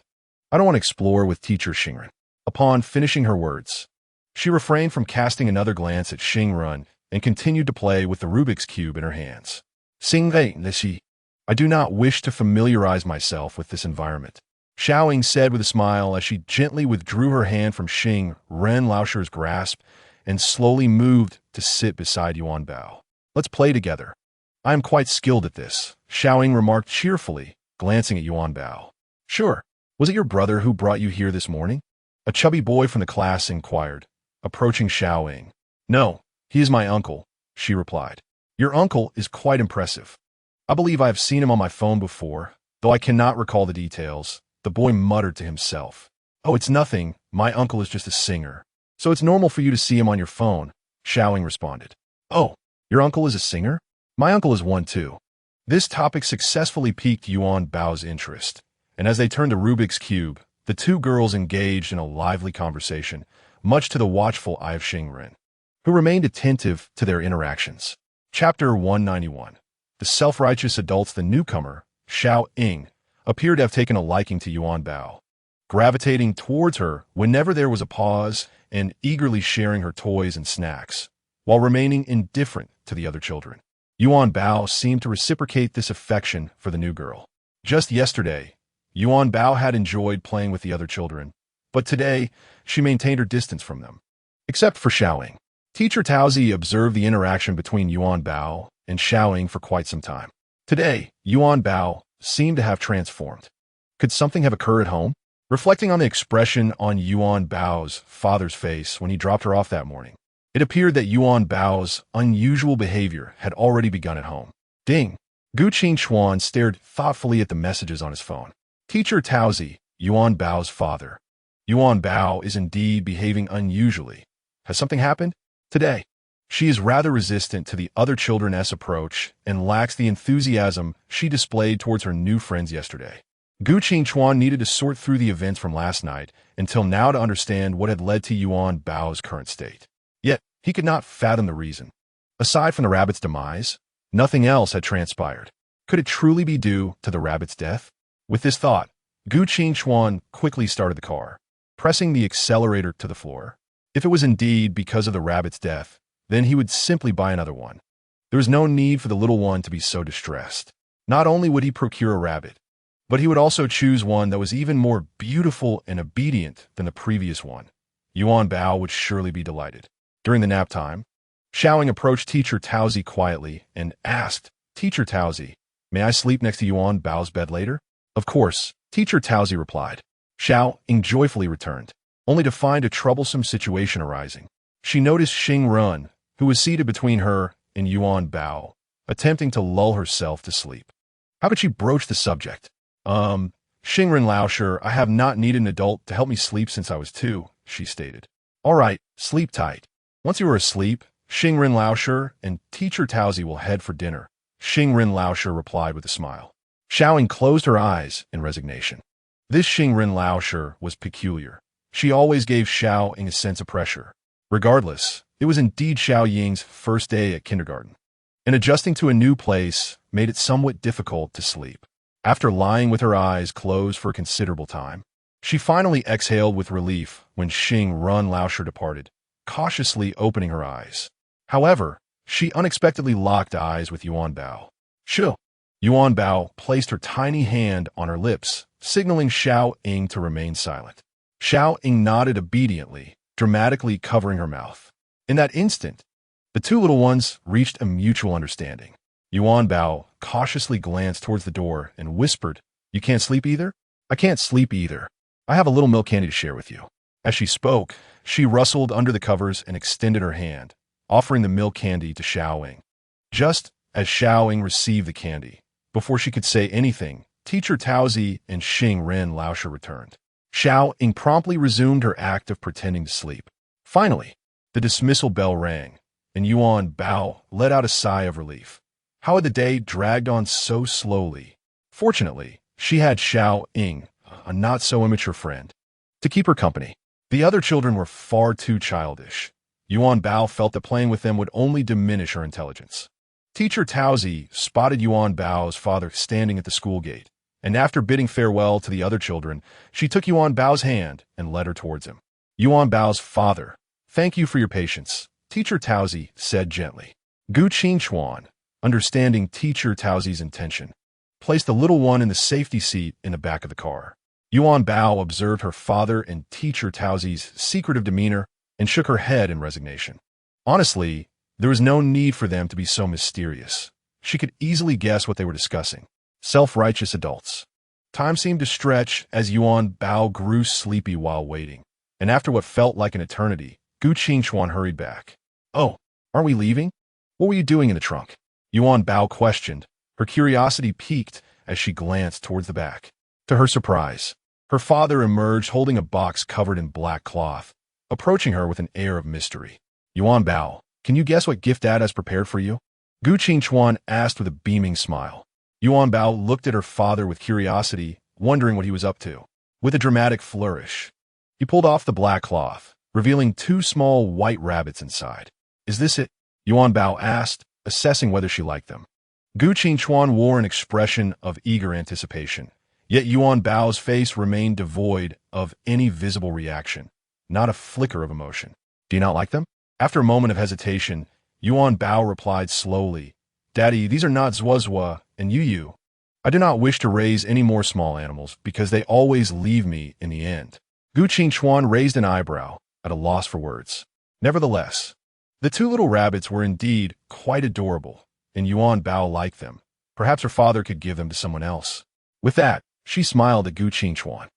I don't want to explore with teacher Xingren." Upon finishing her words, she refrained from casting another glance at Xingren and continued to play with the Rubik's Cube in her hands. I do not wish to familiarize myself with this environment," Xiao Ying said with a smile as she gently withdrew her hand from Xingren Laoshir's grasp and slowly moved to sit beside Yuanbao. "Let's play together. I am quite skilled at this," Xiao Ying remarked cheerfully, glancing at Yuanbao. "Sure. Was it your brother who brought you here this morning?" A chubby boy from the class inquired, approaching Xiao Ying. "No, he is my uncle," she replied. "Your uncle is quite impressive. I believe I have seen him on my phone before, though I cannot recall the details," the boy muttered to himself. "Oh, it's nothing. My uncle is just a singer. So it's normal for you to see him on your phone," Xiao Ying responded. "Oh, your uncle is a singer? My uncle is one too." This topic successfully piqued Yuanbao's interest, and as they turned the Rubik's Cube, the two girls engaged in a lively conversation, much to the watchful eye of Xingren, who remained attentive to their interactions. Chapter 191. The self-righteous adults. The newcomer, Xiao Ying, appeared to have taken a liking to Yuanbao, gravitating towards her whenever there was a pause and eagerly sharing her toys and snacks, while remaining indifferent to the other children. Yuanbao seemed to reciprocate this affection for the new girl. Just yesterday, Yuanbao had enjoyed playing with the other children, but today she maintained her distance from them. Except for Xiao Ying. Teacher Taozi observed the interaction between Yuanbao and Xiao Ying for quite some time. Today, Yuanbao seemed to have transformed. Could something have occurred at home? Reflecting on the expression on Yuanbao's father's face when he dropped her off that morning, it appeared that Yuanbao's unusual behavior had already begun at home. Ding! Gu Qingchuan stared thoughtfully at the messages on his phone. Teacher Taozi, Yuanbao's father. Yuanbao is indeed behaving unusually. Has something happened? Today, she is rather resistant to the other children's approach and lacks the enthusiasm she displayed towards her new friends yesterday. Gu Qingchuan needed to sort through the events from last night until now to understand what had led to Yuanbao's current state. Yet, he could not fathom the reason. Aside from the rabbit's demise, nothing else had transpired. Could it truly be due to the rabbit's death? With this thought, Gu Qingchuan quickly started the car, pressing the accelerator to the floor. If it was indeed because of the rabbit's death, then he would simply buy another one. There was no need for the little one to be so distressed. Not only would he procure a rabbit, but he would also choose one that was even more beautiful and obedient than the previous one. Yuanbao would surely be delighted. During the nap time, Xiao Ying approached Teacher Taozi quietly and asked, "Teacher Taozi, may I sleep next to Yuanbao's bed later?" "Of course," Teacher Taozi replied. Xiao Ying joyfully returned, only to find a troublesome situation arising. She noticed Xingren, who was seated between her and Yuanbao, attempting to lull herself to sleep. How could she broach the subject? Xingren Laoshi, I have not needed an adult to help me sleep since I was 2, she stated. "All right, sleep tight. Once you are asleep, Xingren Laoshi and Teacher Taozi will head for dinner," Xingren Laoshi replied with a smile. Xiao Ying closed her eyes in resignation. This Xingren Laoshi was peculiar. She always gave Xiao Ying a sense of pressure. Regardless, it was indeed Xiao Ying's first day at kindergarten, and adjusting to a new place made it somewhat difficult to sleep. After lying with her eyes closed for a considerable time, she finally exhaled with relief when Xingren Laoshi departed, cautiously opening her eyes. However, she unexpectedly locked eyes with Yuanbao. "Shoo!" Yuanbao placed her tiny hand on her lips, signaling Xiao Ying to remain silent. Xiao Ying nodded obediently, dramatically covering her mouth. In that instant, the two little ones reached a mutual understanding. Yuanbao cautiously glanced towards the door and whispered, "You can't sleep either?" "I can't sleep either. I have a little milk candy to share with you." As she spoke, she rustled under the covers and extended her hand, offering the milk candy to Xiao Ying. Just as Xiao Ying received the candy, before she could say anything, Teacher Taozi and Xing Ren Laoshe returned. Xiao Ying promptly resumed her act of pretending to sleep. Finally, the dismissal bell rang, and Yuanbao let out a sigh of relief. How had the day dragged on so slowly? Fortunately, she had Xiao Ying, a not-so-immature friend, to keep her company. The other children were far too childish. Yuanbao felt that playing with them would only diminish her intelligence. Teacher Taozi spotted Yuanbao's father standing at the school gate, and after bidding farewell to the other children, she took Yuanbao's hand and led her towards him. Yuanbao's father, "Thank you for your patience," Teacher Taozi said gently. Gu Qingchuan, understanding Teacher Taozi's intention, placed the little one in the safety seat in the back of the car. Yuanbao observed her father and Teacher Taozi's secretive demeanor and shook her head in resignation. Honestly, there was no need for them to be so mysterious. She could easily guess what they were discussing. Self-righteous adults. Time seemed to stretch as Yuanbao grew sleepy while waiting, and after what felt like an eternity, Gu Qingchuan hurried back. "Oh, aren't we leaving? What were you doing in the trunk?" Yuanbao questioned, her curiosity piqued as she glanced towards the back. To her surprise, her father emerged holding a box covered in black cloth, approaching her with an air of mystery. "Yuanbao, can you guess what gift Dad has prepared for you?" Gu Qingchuan asked with a beaming smile. Yuanbao looked at her father with curiosity, wondering what he was up to. With a dramatic flourish, he pulled off the black cloth, revealing two small white rabbits inside. "Is this it?" Yuanbao asked, assessing whether she liked them. Gu Qingchuan wore an expression of eager anticipation, yet Yuanbao's face remained devoid of any visible reaction, not a flicker of emotion. "Do you not like them?" After a moment of hesitation, Yuanbao replied slowly, "Daddy, these are not Zuozua and Yu. I do not wish to raise any more small animals because they always leave me in the end." Gu Qingchuan raised an eyebrow, at a loss for words. Nevertheless, the two little rabbits were indeed quite adorable, and Yuanbao liked them. Perhaps her father could give them to someone else. With that, she smiled at Gu Qingchuan.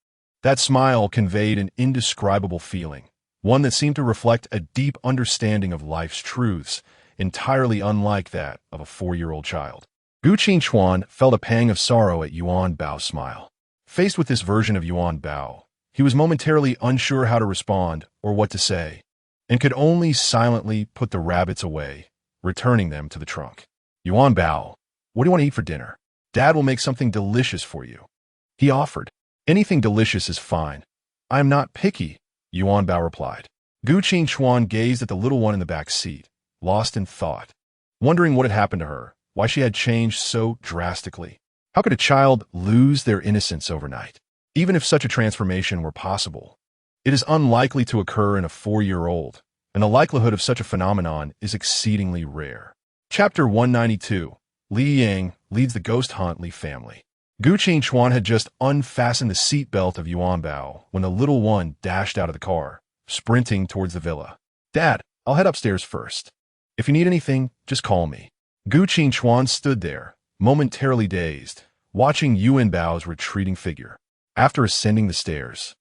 That smile conveyed an indescribable feeling, one that seemed to reflect a deep understanding of life's truths, entirely unlike that of a 4-year-old child. Gu Qingchuan felt a pang of sorrow at Yuanbao's smile. Faced with this version of Yuanbao, he was momentarily unsure how to respond or what to say, and could only silently put the rabbits away, returning them to the trunk. "Yuanbao, what do you want to eat for dinner? Dad will make something delicious for you," he offered. "Anything delicious is fine. I am not picky," Yuanbao replied. Gu Qingchuan gazed at the little one in the back seat, lost in thought, wondering what had happened to her, why she had changed so drastically. How could a child lose their innocence overnight? Even if such a transformation were possible, it is unlikely to occur in a 4-year-old, and the likelihood of such a phenomenon is exceedingly rare. Chapter 192. Li Yang leads the ghost hunt Li family. Gu Qingchuan had just unfastened the seatbelt of Yuanbao when the little one dashed out of the car, sprinting towards the villa. "Dad, I'll head upstairs first. If you need anything, just call me." Gu Qingchuan stood there, momentarily dazed, watching Yuanbao's retreating figure. After ascending the stairs,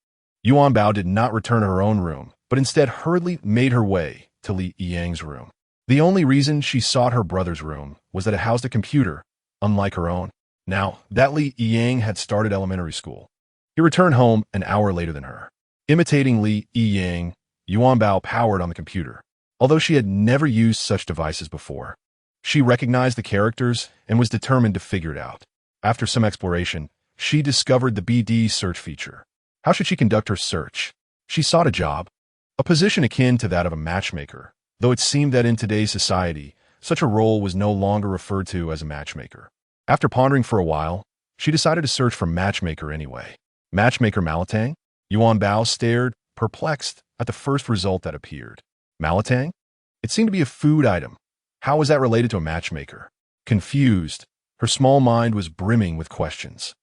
Yuanbao did not return to her own room, but instead hurriedly made her way to Li Yang's room. The only reason she sought her brother's room was that it housed a computer, unlike her own. Now that Li Yang had started elementary school, he returned home an hour later than her. Imitating Li Yang, Yuanbao powered on the computer. Although she had never used such devices before, she recognized the characters and was determined to figure it out. After some exploration, she discovered the BD search feature. How should she conduct her search? She sought a job, a position akin to that of a matchmaker, though it seemed that in today's society, such a role was no longer referred to as a matchmaker. After pondering for a while, she decided to search for matchmaker anyway. Matchmaker Malatang? Yuanbao stared, perplexed, at the first result that appeared. Malatang? It seemed to be a food item. How was that related to a matchmaker? Confused, her small mind was brimming with questions.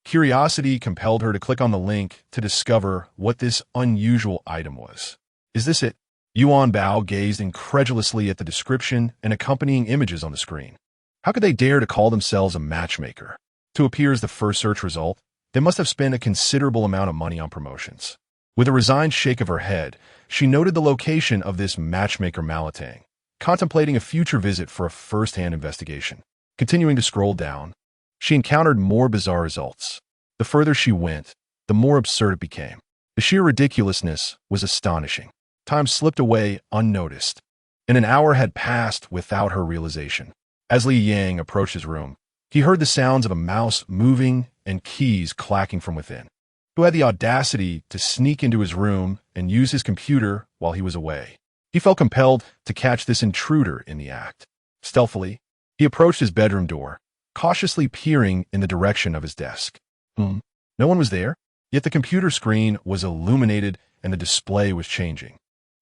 Curiosity compelled her to click on the link to discover what this unusual item was. Is this it? Yuanbao gazed incredulously at the description and accompanying images on the screen. How could they dare to call themselves a matchmaker? To appear as the first search result, they must have spent a considerable amount of money on promotions. With a resigned shake of her head, she noted the location of this matchmaker lamenting, contemplating a future visit for a first-hand investigation. Continuing to scroll down, she encountered more bizarre results. The further she went, the more absurd it became. The sheer ridiculousness was astonishing. Time slipped away unnoticed, and an hour had passed without her realization. As Li Yang approached his room, he heard the sounds of a mouse moving and keys clacking from within. Who had the audacity to sneak into his room and use his computer while he was away? He felt compelled to catch this intruder in the act. Stealthily, he approached his bedroom door, cautiously peering in the direction of his desk. No one was there, yet the computer screen was illuminated and the display was changing.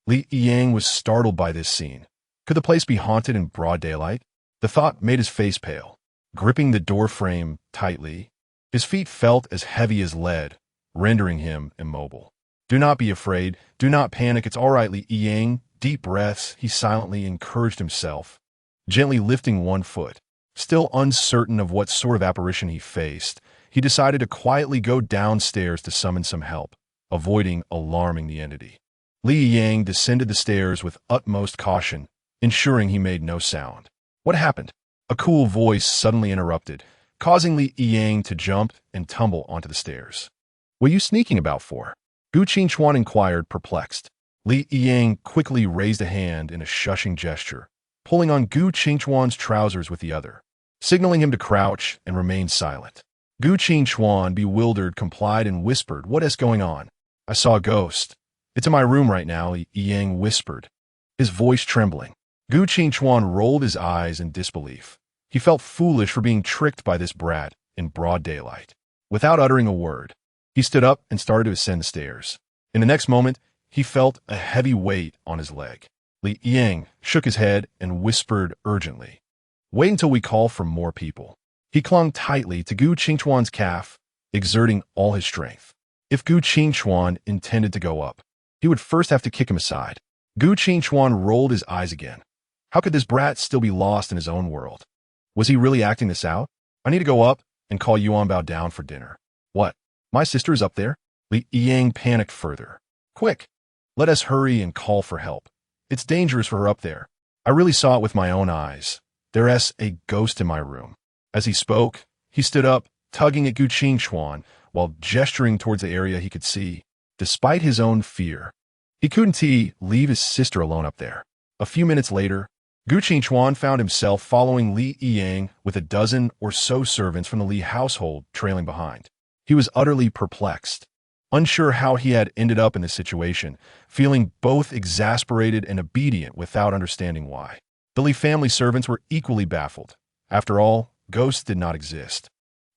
Li Yang was startled by this scene. Could the place be haunted in broad daylight? The thought made his face pale. Gripping the door frame tightly, his feet felt as heavy as lead, rendering him immobile. Do not be afraid. Do not panic. It's all right, Li Yang. Deep breaths, he silently encouraged himself, gently lifting one foot. Still uncertain of what sort of apparition he faced, he decided to quietly go downstairs to summon some help, avoiding alarming the entity. Li Yang descended the stairs with utmost caution, ensuring he made no sound. What happened? A cool voice suddenly interrupted, causing Li Yang to jump and tumble onto the stairs. What are you sneaking about for? Gu Qingchuan inquired, perplexed. Li Yang quickly raised a hand in a shushing gesture, pulling on Gu Qingchuan's trousers with the other, signaling him to crouch and remain silent. Gu Qingchuan, bewildered, complied and whispered, "What is going on?" "I saw a ghost. It's in my room right now," Li Yang whispered, his voice trembling. Gu Qingchuan rolled his eyes in disbelief. He felt foolish for being tricked by this brat in broad daylight. Without uttering a word, he stood up and started to ascend the stairs. In the next moment, he felt a heavy weight on his leg. Li Yang shook his head and whispered urgently, "Wait until we call for more people." He clung tightly to Gu Qingchuan's calf, exerting all his strength. If Gu Qingchuan intended to go up, he would first have to kick him aside. Gu Qingchuan rolled his eyes again. How could this brat still be lost in his own world? Was he really acting this out? "I need to go up and call Yuanbao down for dinner." "What? My sister is up there?" Li Yang panicked further. "Quick! Let us hurry and call for help. It's dangerous for her up there. I really saw it with my own eyes. There's a ghost in my room." As he spoke, he stood up, tugging at Gu Qingchuan while gesturing towards the area he could see. Despite his own fear, he couldn't leave his sister alone up there. A few minutes later, Gu Qingchuan found himself following Li Yang with a dozen or so servants from the Li household trailing behind. He was utterly perplexed, unsure how he had ended up in this situation, feeling both exasperated and obedient without understanding why. The Li family servants were equally baffled. After all, ghosts did not exist,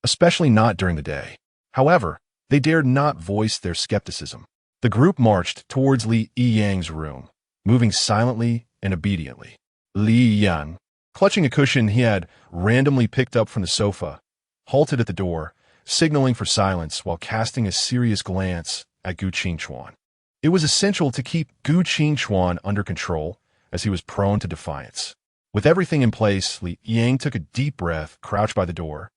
especially not during the day. However, they dared not voice their skepticism. The group marched towards Li Yang's room, moving silently and obediently. Li Yang, clutching a cushion he had randomly picked up from the sofa, halted at the door, signaling for silence while casting a serious glance at Gu Qingchuan. It was essential to keep Gu Qingchuan under control, as he was prone to defiance. With everything in place, Li Yang took a deep breath, crouched by the door,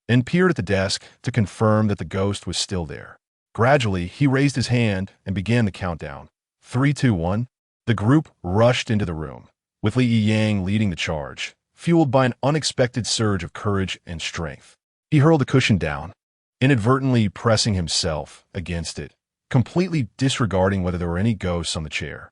and peered at the desk to confirm that the ghost was still there. Gradually, he raised his hand and began the countdown. 3, 2, 1. The group rushed into the room, with Li Yang leading the charge, fueled by an unexpected surge of courage and strength. He hurled the cushion down, inadvertently pressing himself against it, completely disregarding whether there were any ghosts on the chair.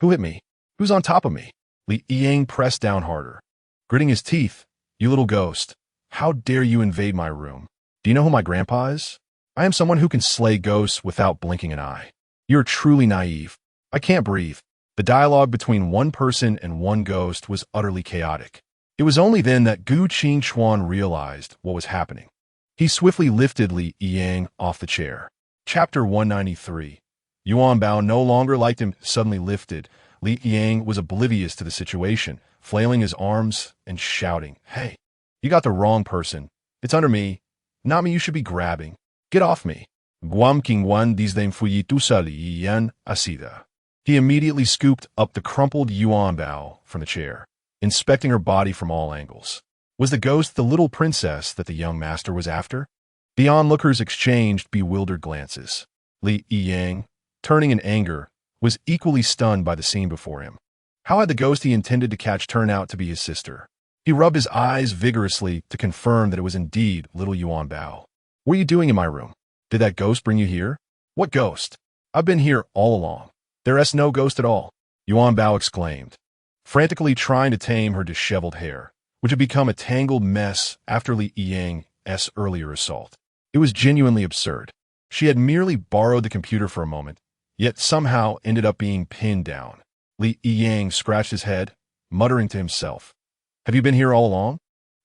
Who hit me? Who's on top of me?" Li Yang pressed down harder, gritting his teeth. "You little ghost, how dare you invade my room? Do you know who my grandpa is? I am someone who can slay ghosts without blinking an eye. You're truly naive. I can't breathe." The dialogue between one person and one ghost was utterly chaotic. It was only then that Gu Qingchuan realized what was happening. He swiftly lifted Li Yang off the chair. Chapter 193. Yuanbao no longer liked him. Suddenly lifted, Li Yang was oblivious to the situation, flailing his arms and shouting, "Hey, you got the wrong person. It's under me. Not me you should be grabbing. Get off me. Guam king one these them fui tu salian asida. He immediately scooped up the crumpled Yuanbao from the chair, inspecting her body from all angles. Was the ghost the little princess that the young master was after? The onlookers exchanged bewildered glances. Li Yang, turning in anger, was equally stunned by the scene before him. How had the ghost he intended to catch turned out to be his sister? He rubbed his eyes vigorously to confirm that it was indeed little Yuanbao. What are you doing in my room? Did that ghost bring you here? What ghost? I've been here all along. There's no ghost at all, Yuanbao exclaimed, frantically trying to tame her disheveled hair, which had become a tangled mess after Li Yang's earlier assault. It was genuinely absurd. She had merely borrowed the computer for a moment, yet somehow ended up being pinned down. Li Yang scratched his head, muttering to himself, "Have you been here all along?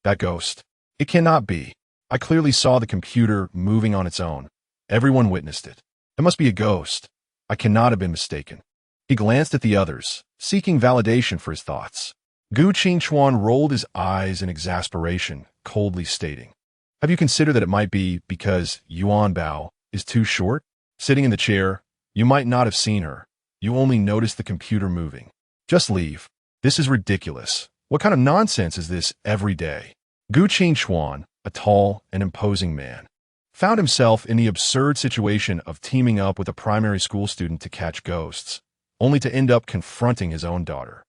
That ghost. It cannot be. I clearly saw the computer moving on its own. Everyone witnessed it. It must be a ghost. I cannot have been mistaken." He glanced at the others, seeking validation for his thoughts. Gu Qingchuan rolled his eyes in exasperation, coldly stating, "Have you considered that it might be because Yuanbao is too short? Sitting in the chair, you might not have seen her. You only noticed the computer moving. Just leave. This is ridiculous. What kind of nonsense is this every day?" Gu Qingchuan, a tall and imposing man, found himself in the absurd situation of teaming up with a primary school student to catch ghosts, only to end up confronting his own daughter.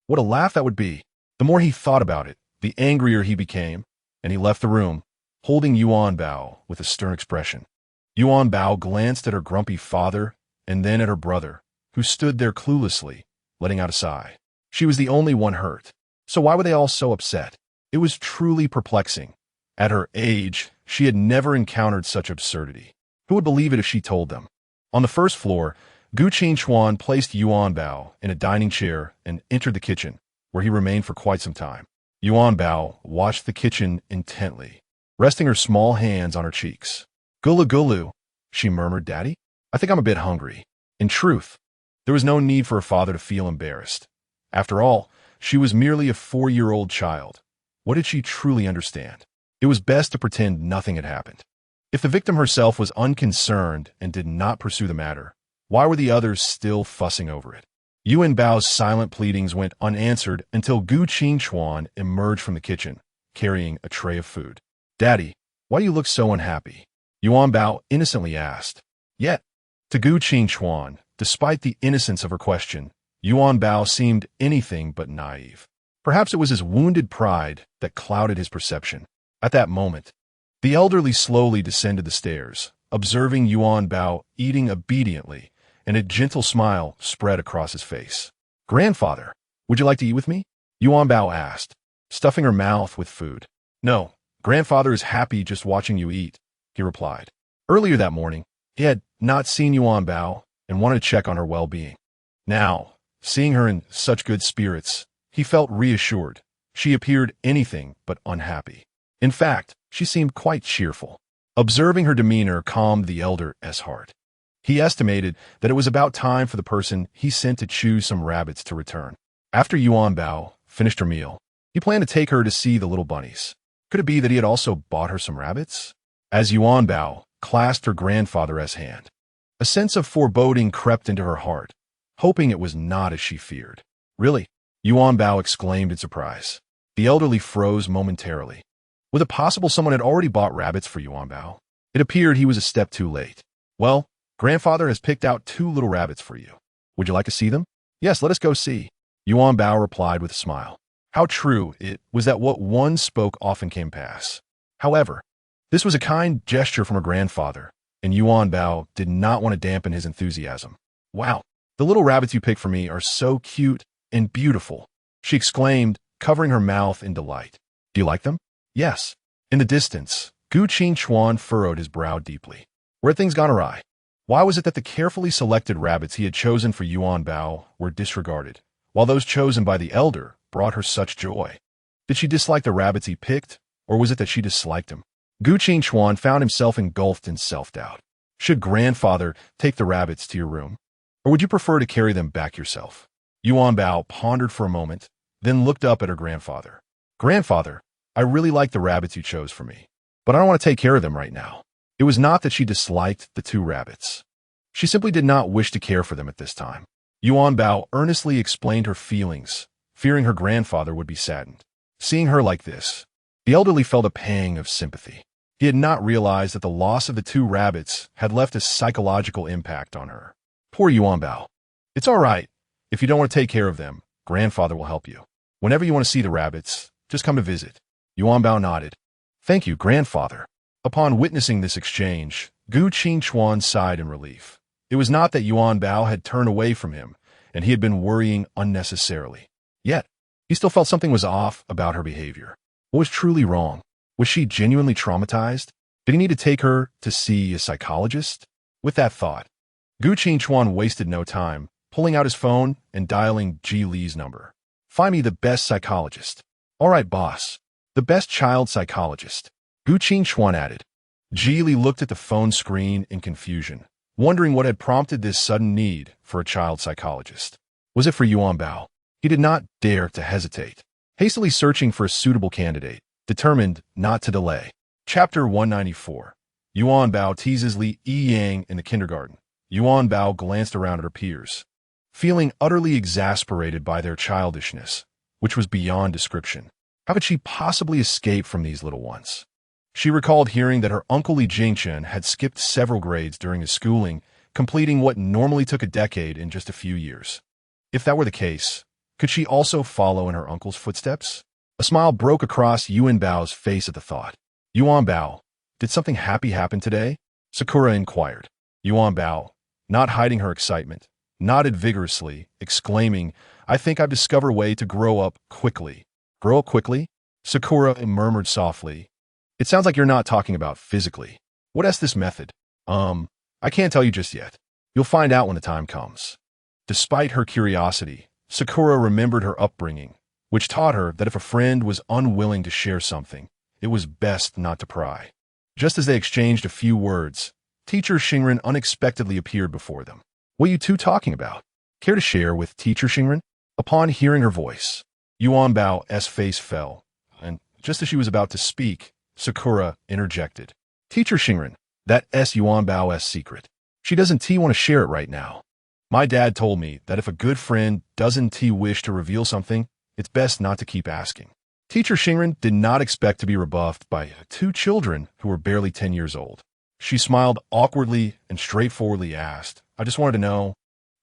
What a laugh that would be. The more he thought about it, the angrier he became, and he left the room, holding Yuanbao with a stern expression. Yuanbao glanced at her grumpy father and then at her brother, who stood there cluelessly, letting out a sigh. She was the only one hurt, so why were they all so upset? It was truly perplexing. At her age, she had never encountered such absurdity. Who would believe it if she told them? On the first floor, Gu Qingchuan placed Yuanbao in a dining chair and entered the kitchen, where he remained for quite some time. Yuanbao watched the kitchen intently, resting her small hands on her cheeks. "Gulu gulu," she murmured, "Daddy, I think I'm a bit hungry." In truth, there was no need for her father to feel embarrassed. After all, she was merely a 4-year-old child. What did she truly understand? It was best to pretend nothing had happened. If the victim herself was unconcerned and did not pursue the matter, why were the others still fussing over it? Yuanbao's silent pleadings went unanswered until Gu Qingchuan emerged from the kitchen, carrying a tray of food. "Daddy, why do you look so unhappy?" Yuanbao innocently asked. Yet, to Gu Qingchuan, despite the innocence of her question, Yuanbao seemed anything but naive. Perhaps it was his wounded pride that clouded his perception. At that moment, the elderly slowly descended the stairs, observing Yuanbao eating obediently, and a gentle smile spread across his face. "Grandfather, would you like to eat with me?" Yuanbao asked, stuffing her mouth with food. "No, grandfather is happy just watching you eat," he replied. Earlier that morning, he had not seen Yuanbao and wanted to check on her well-being. Now, seeing her in such good spirits, he felt reassured. She appeared anything but unhappy. In fact, she seemed quite cheerful. Observing her demeanor calmed the elder's heart. He estimated that it was about time for the person he sent to choose some rabbits to return. After Yuanbao finished her meal, he planned to take her to see the little bunnies. Could it be that he had also bought her some rabbits? As Yuanbao clasped her grandfather's hand, a sense of foreboding crept into her heart, hoping it was not as she feared. "Really?" Yuanbao exclaimed in surprise. The elderly froze momentarily. Was it possible someone had already bought rabbits for Yuanbao? It appeared he was a step too late. "Well, grandfather has picked out 2 little rabbits for you. Would you like to see them?" "Yes, let us go see," Yuanbao replied with a smile. How true it was that what one spoke often came pass. However, this was a kind gesture from her grandfather, and Yuanbao did not want to dampen his enthusiasm. "Wow, the little rabbits you picked for me are so cute and beautiful," she exclaimed, covering her mouth in delight. "Do you like them?" "Yes." In the distance, Gu Qingchuan furrowed his brow deeply. Where had things gone awry? Why was it that the carefully selected rabbits he had chosen for Yuanbao were disregarded, while those chosen by the elder brought her such joy? Did she dislike the rabbits he picked, or was it that she disliked him? Gu Qingchuan found himself engulfed in self-doubt. Should grandfather take the rabbits to your room, or would you prefer to carry them back yourself? Yuanbao pondered for a moment, then looked up at her grandfather. "Grandfather, I really like the rabbits you chose for me. but I don't want to take care of them right now. It was not that she disliked the two rabbits. She simply did not wish to care for them at this time. Yuanbao earnestly explained her feelings, fearing her grandfather would be saddened. Seeing her like this, the elderly felt a pang of sympathy. He had not realized that the loss of the two rabbits had left a psychological impact on her. Poor Yuanbao. It's all right. If you don't want to take care of them, grandfather will help you. Whenever you want to see the rabbits, just come to visit. Yuanbao nodded. Thank you, grandfather. Upon witnessing this exchange, Gu Qingchuan sighed in relief. It was not that Yuanbao had turned away from him, and he had been worrying unnecessarily. Yet, he still felt something was off about her behavior. What was truly wrong? Was she genuinely traumatized? Did he need to take her to see a psychologist? With that thought, Gu Qingchuan wasted no time, pulling out his phone and dialing Ji Li's number. Find me the best psychologist. All right, boss. The best child psychologist. Gu Qingchuan added. Ji Li looked at the phone screen in confusion, wondering what had prompted this sudden need for a child psychologist. Was it for Yuanbao? He did not dare to hesitate. Hastily searching for a suitable candidate, determined not to delay. Chapter 194. Yuanbao teases Li Yiyang in the kindergarten. Yuanbao glanced around at her peers, feeling utterly exasperated by their childishness, which was beyond description. How could she possibly escape from these little ones? She recalled hearing that her uncle Li Jingchen had skipped several grades during his schooling, completing what normally took a decade in just a few years. If that were the case, could she also follow in her uncle's footsteps? A smile broke across Yuanbao's face at the thought. Yuanbao, did something happy happen today? Sakura inquired. Yuanbao, not hiding her excitement, nodded vigorously, exclaiming, I think I've discovered a way to grow up quickly. Grow up quickly? Sakura murmured softly. It sounds like you're not talking about physically. What is this method? I can't tell you just yet. You'll find out when the time comes. Despite her curiosity, Sakura remembered her upbringing, which taught her that if a friend was unwilling to share something, it was best not to pry. Just as they exchanged a few words, Teacher Xingren unexpectedly appeared before them. What are you two talking about? Care to share with Teacher Xingren? Upon hearing her voice, Yuanbao's face fell, and just as she was about to speak, Sakura interjected. Teacher Xingren, that's Yuanbao's secret. She doesn't want to share it right now. My dad told me that if a good friend doesn't wish to reveal something, it's best not to keep asking. Teacher Xingren did not expect to be rebuffed by two children who were barely 10 years old. She smiled awkwardly and straightforwardly asked, I just wanted to know,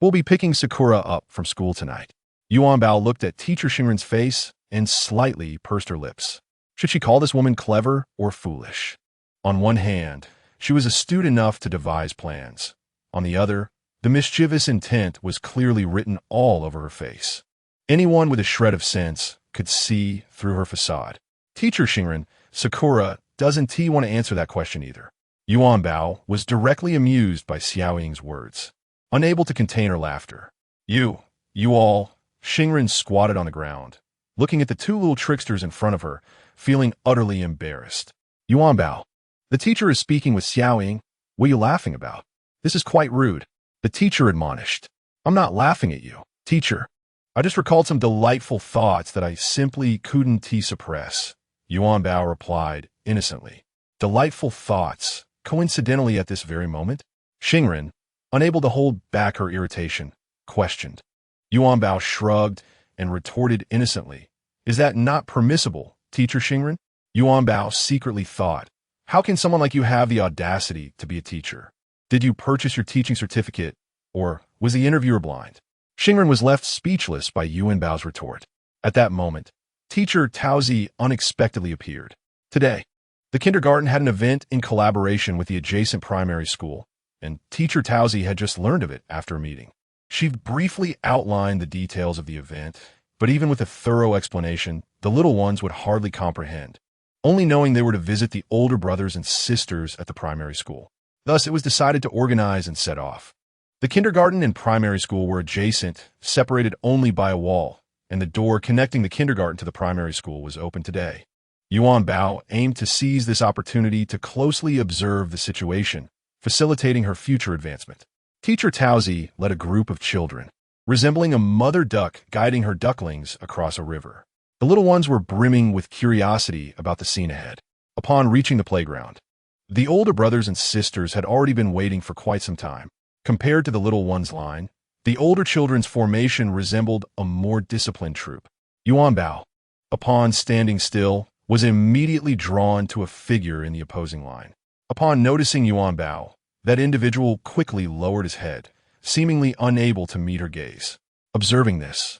we'll be picking Sakura up from school tonight. Yuanbao looked at Teacher Xingren's face and slightly pursed her lips. Should she call this woman clever or foolish? On one hand, she was astute enough to devise plans. On the other, the mischievous intent was clearly written all over her face. Anyone with a shred of sense could see through her facade. Teacher Xingren, Sakura doesn't want to answer that question either. Yuanbao was directly amused by Xiao Ying's words, unable to contain her laughter. You all, Xingren squatted on the ground, looking at the two little tricksters in front of her, feeling utterly embarrassed. Yuanbao, the teacher is speaking with Xiao Ying. What are you laughing about? This is quite rude. The teacher admonished. I'm not laughing at you, teacher. I just recalled some delightful thoughts that I simply couldn't suppress. Yuanbao replied innocently. Delightful thoughts, coincidentally at this very moment? Xingren, unable to hold back her irritation, questioned. Yuanbao shrugged and retorted innocently. Is that not permissible, Teacher Xingren? Yuanbao secretly thought, how can someone like you have the audacity to be a teacher? Did you purchase your teaching certificate, or was the interviewer blind? Xingren was left speechless by Yuanbao's retort. At that moment, Teacher Taozi unexpectedly appeared. Today, the kindergarten had an event in collaboration with the adjacent primary school, and Teacher Taozi had just learned of it after a meeting. She briefly outlined the details of the event, but even with a thorough explanation, the little ones would hardly comprehend, only knowing they were to visit the older brothers and sisters at the primary school. Thus, it was decided to organize and set off. The kindergarten and primary school were adjacent, separated only by a wall, and the door connecting the kindergarten to the primary school was open today. Yuanbao aimed to seize this opportunity to closely observe the situation, facilitating her future advancement. Teacher Taozi led a group of children, resembling a mother duck guiding her ducklings across a river. The little ones were brimming with curiosity about the scene ahead. Upon reaching the playground, the older brothers and sisters had already been waiting for quite some time. Compared to the little ones' line, the older children's formation resembled a more disciplined troop. Yuanbao, upon standing still, was immediately drawn to a figure in the opposing line. Upon noticing Yuanbao, that individual quickly lowered his head, seemingly unable to meet her gaze. Observing this,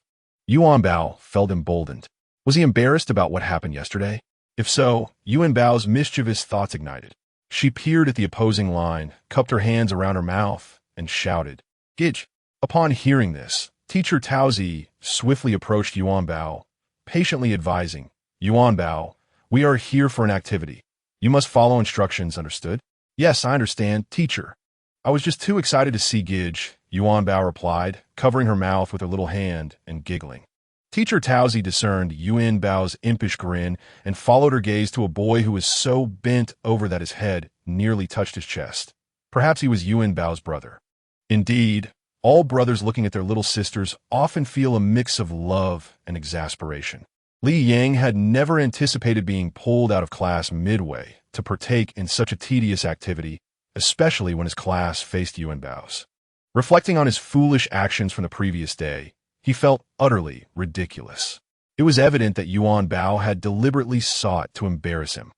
Yuanbao felt emboldened. Was he embarrassed about what happened yesterday? If so, Yuanbao's mischievous thoughts ignited. She peered at the opposing line, cupped her hands around her mouth, and shouted, "Gidge!" Upon hearing this, teacher Taozi swiftly approached Yuanbao, patiently advising, "Yuanbao, we are here for an activity. You must follow instructions, understood?" "Yes, I understand, teacher." "I was just too excited to see Gidge," Yuanbao replied, covering her mouth with her little hand and giggling. Teacher Taozi discerned Yuanbao's impish grin and followed her gaze to a boy who was so bent over that his head nearly touched his chest. Perhaps he was Yuanbao's brother. Indeed, all brothers looking at their little sisters often feel a mix of love and exasperation. Li Yang had never anticipated being pulled out of class midway to partake in such a tedious activity, especially when his class faced Yuanbao's. Reflecting on his foolish actions from the previous day, he felt utterly ridiculous. It was evident that Yuanbao had deliberately sought to embarrass him.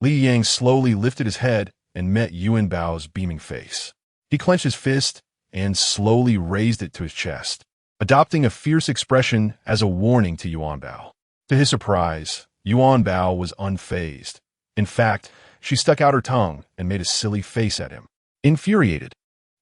Li Yang slowly lifted his head and met Yuanbao's beaming face. He clenched his fist and slowly raised it to his chest, adopting a fierce expression as a warning to Yuanbao. To his surprise, Yuanbao was unfazed. In fact, she stuck out her tongue and made a silly face at him. Infuriated,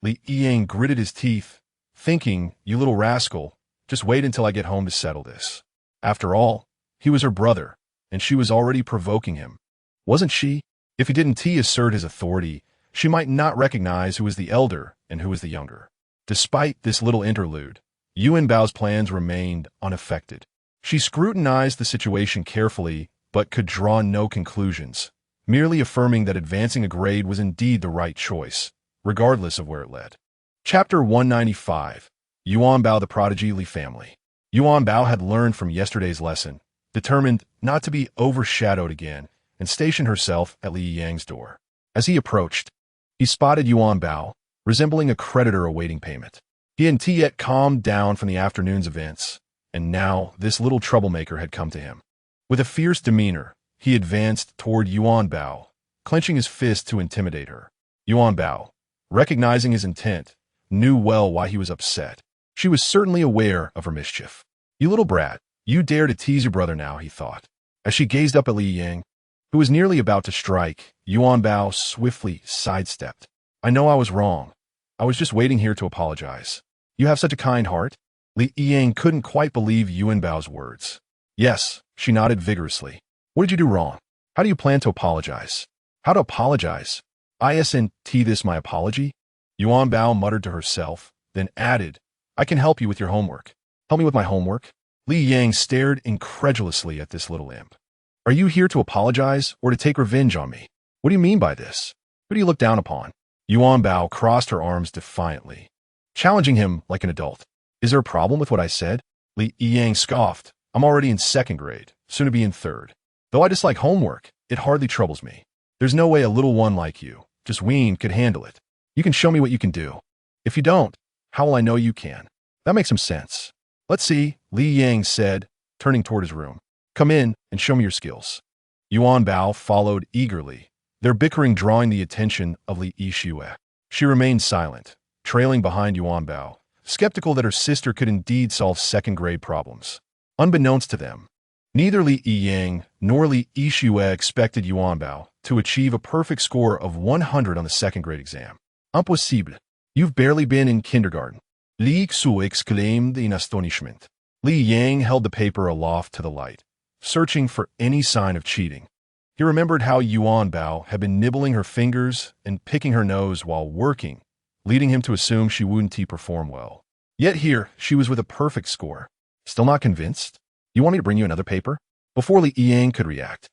Li Yang gritted his teeth, thinking, "You little rascal, just wait until I get home to settle this." After all, he was her brother, and she was already provoking him. Wasn't she? If he didn't assert his authority, she might not recognize who was the elder and who was the younger. Despite this little interlude, Yuanbao's plans remained unaffected. She scrutinized the situation carefully, but could draw no conclusions, merely affirming that advancing a grade was indeed the right choice, regardless of where it led. Chapter 195. Yuanbao the Prodigy Li Family. Yuanbao had learned from yesterday's lesson, determined not to be overshadowed again, and stationed herself at Li Yang's door. As he approached, he spotted Yuanbao, resembling a creditor awaiting payment. He hadn't yet calmed down from the afternoon's events, and now this little troublemaker had come to him. With a fierce demeanor, he advanced toward Yuanbao, clenching his fist to intimidate her. Yuanbao, recognizing his intent, knew well why he was upset. She was certainly aware of her mischief. "You little brat, you dare to tease your brother now," he thought. As she gazed up at Li Yang, who was nearly about to strike, Yuanbao swiftly sidestepped. "I know I was wrong. I was just waiting here to apologize. You have such a kind heart." Li Yang couldn't quite believe Yuanbao's words. "Yes," she nodded vigorously. "What did you do wrong? How do you plan to apologize?" "How to apologize? Isn't this my apology?" Yuanbao muttered to herself, then added, "I can help you with your homework." "Help me with my homework?" Li Yang stared incredulously at this little imp. "Are you here to apologize or to take revenge on me? What do you mean by this? Who do you look down upon?" Yuanbao crossed her arms defiantly, challenging him like an adult. "Is there a problem with what I said?" Li Yang scoffed. "I'm already in 2nd grade, soon to be in 3rd. Though I dislike homework, it hardly troubles me. There's no way a little one like you, just weaned, could handle it. You can show me what you can do. If you don't, how will I know you can?" "That makes some sense. Let's see," Li Yang said, turning toward his room. "Come in and show me your skills." Yuanbao followed eagerly, their bickering drawing the attention of Li Yixue. She remained silent, trailing behind Yuanbao, skeptical that her sister could indeed solve 2nd grade problems. Unbeknownst to them, neither Li Yang nor Li Yixue expected Yuanbao to achieve a perfect score of 100 on the 2nd grade exam. "Impossible. You've barely been in kindergarten," Li Yixue exclaimed in astonishment. Li Yang held the paper aloft to the light, searching for any sign of cheating. He remembered how Yuanbao had been nibbling her fingers and picking her nose while working, leading him to assume she wouldn't perform well. Yet here, she was with a perfect score. Still not convinced? "You want me to bring you another paper?" Before Li Yang could react,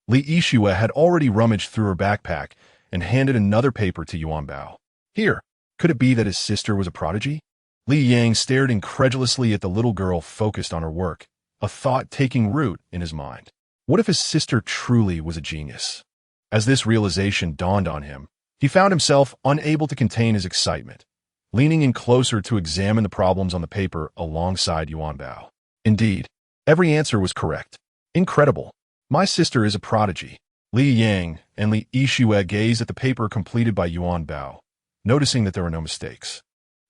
Li Yixue had already rummaged through her backpack and handed another paper to Yuanbao. "Here." Could it be that his sister was a prodigy? Li Yang stared incredulously at the little girl focused on her work, a thought taking root in his mind. What if his sister truly was a genius? As this realization dawned on him, he found himself unable to contain his excitement, leaning in closer to examine the problems on the paper alongside Yuanbao. Indeed, every answer was correct. Incredible. My sister is a prodigy. Li Yang and Li Yixue gazed at the paper completed by Yuanbao, noticing that there were no mistakes.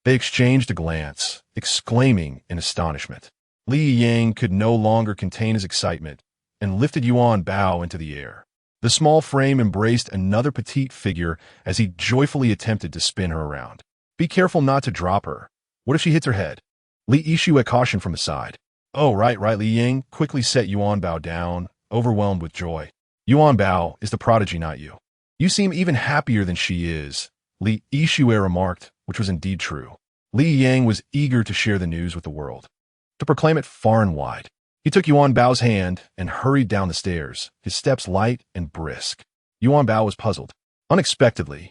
They exchanged a glance, exclaiming in astonishment. Li Yang could no longer contain his excitement and lifted Yuanbao into the air. The small frame embraced another petite figure as he joyfully attempted to spin her around. Be careful not to drop her. What if she hits her head? Li Yixue cautioned from the side. Oh, right, Li Yang quickly set Yuanbao down, overwhelmed with joy. Yuanbao is the prodigy, not you. You seem even happier than she is, Li Yixue remarked, which was indeed true. Li Yang was eager to share the news with the world, to proclaim it far and wide. He took Yuanbao's hand and hurried down the stairs, his steps light and brisk. Yuanbao was puzzled. Unexpectedly,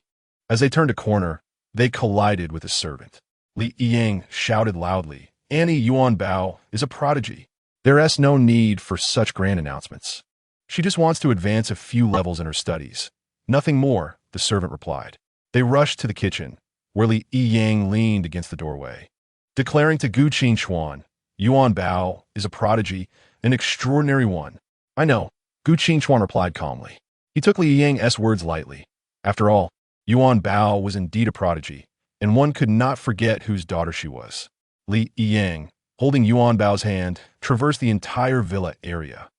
as they turned a corner, they collided with a servant. Li Yang shouted loudly, Annie Yuanbao is a prodigy. There's no need for such grand announcements. She just wants to advance a few levels in her studies. Nothing more, the servant replied. They rushed to the kitchen, where Li Yang leaned against the doorway, declaring to Gu Qingchuan, Yuanbao is a prodigy, an extraordinary one. I know, Gu Qingchuan replied calmly. He took Li Yang's words lightly. After all, Yuanbao was indeed a prodigy, and one could not forget whose daughter she was. Li Yang, holding Yuanbao's hand, traversed the entire villa area,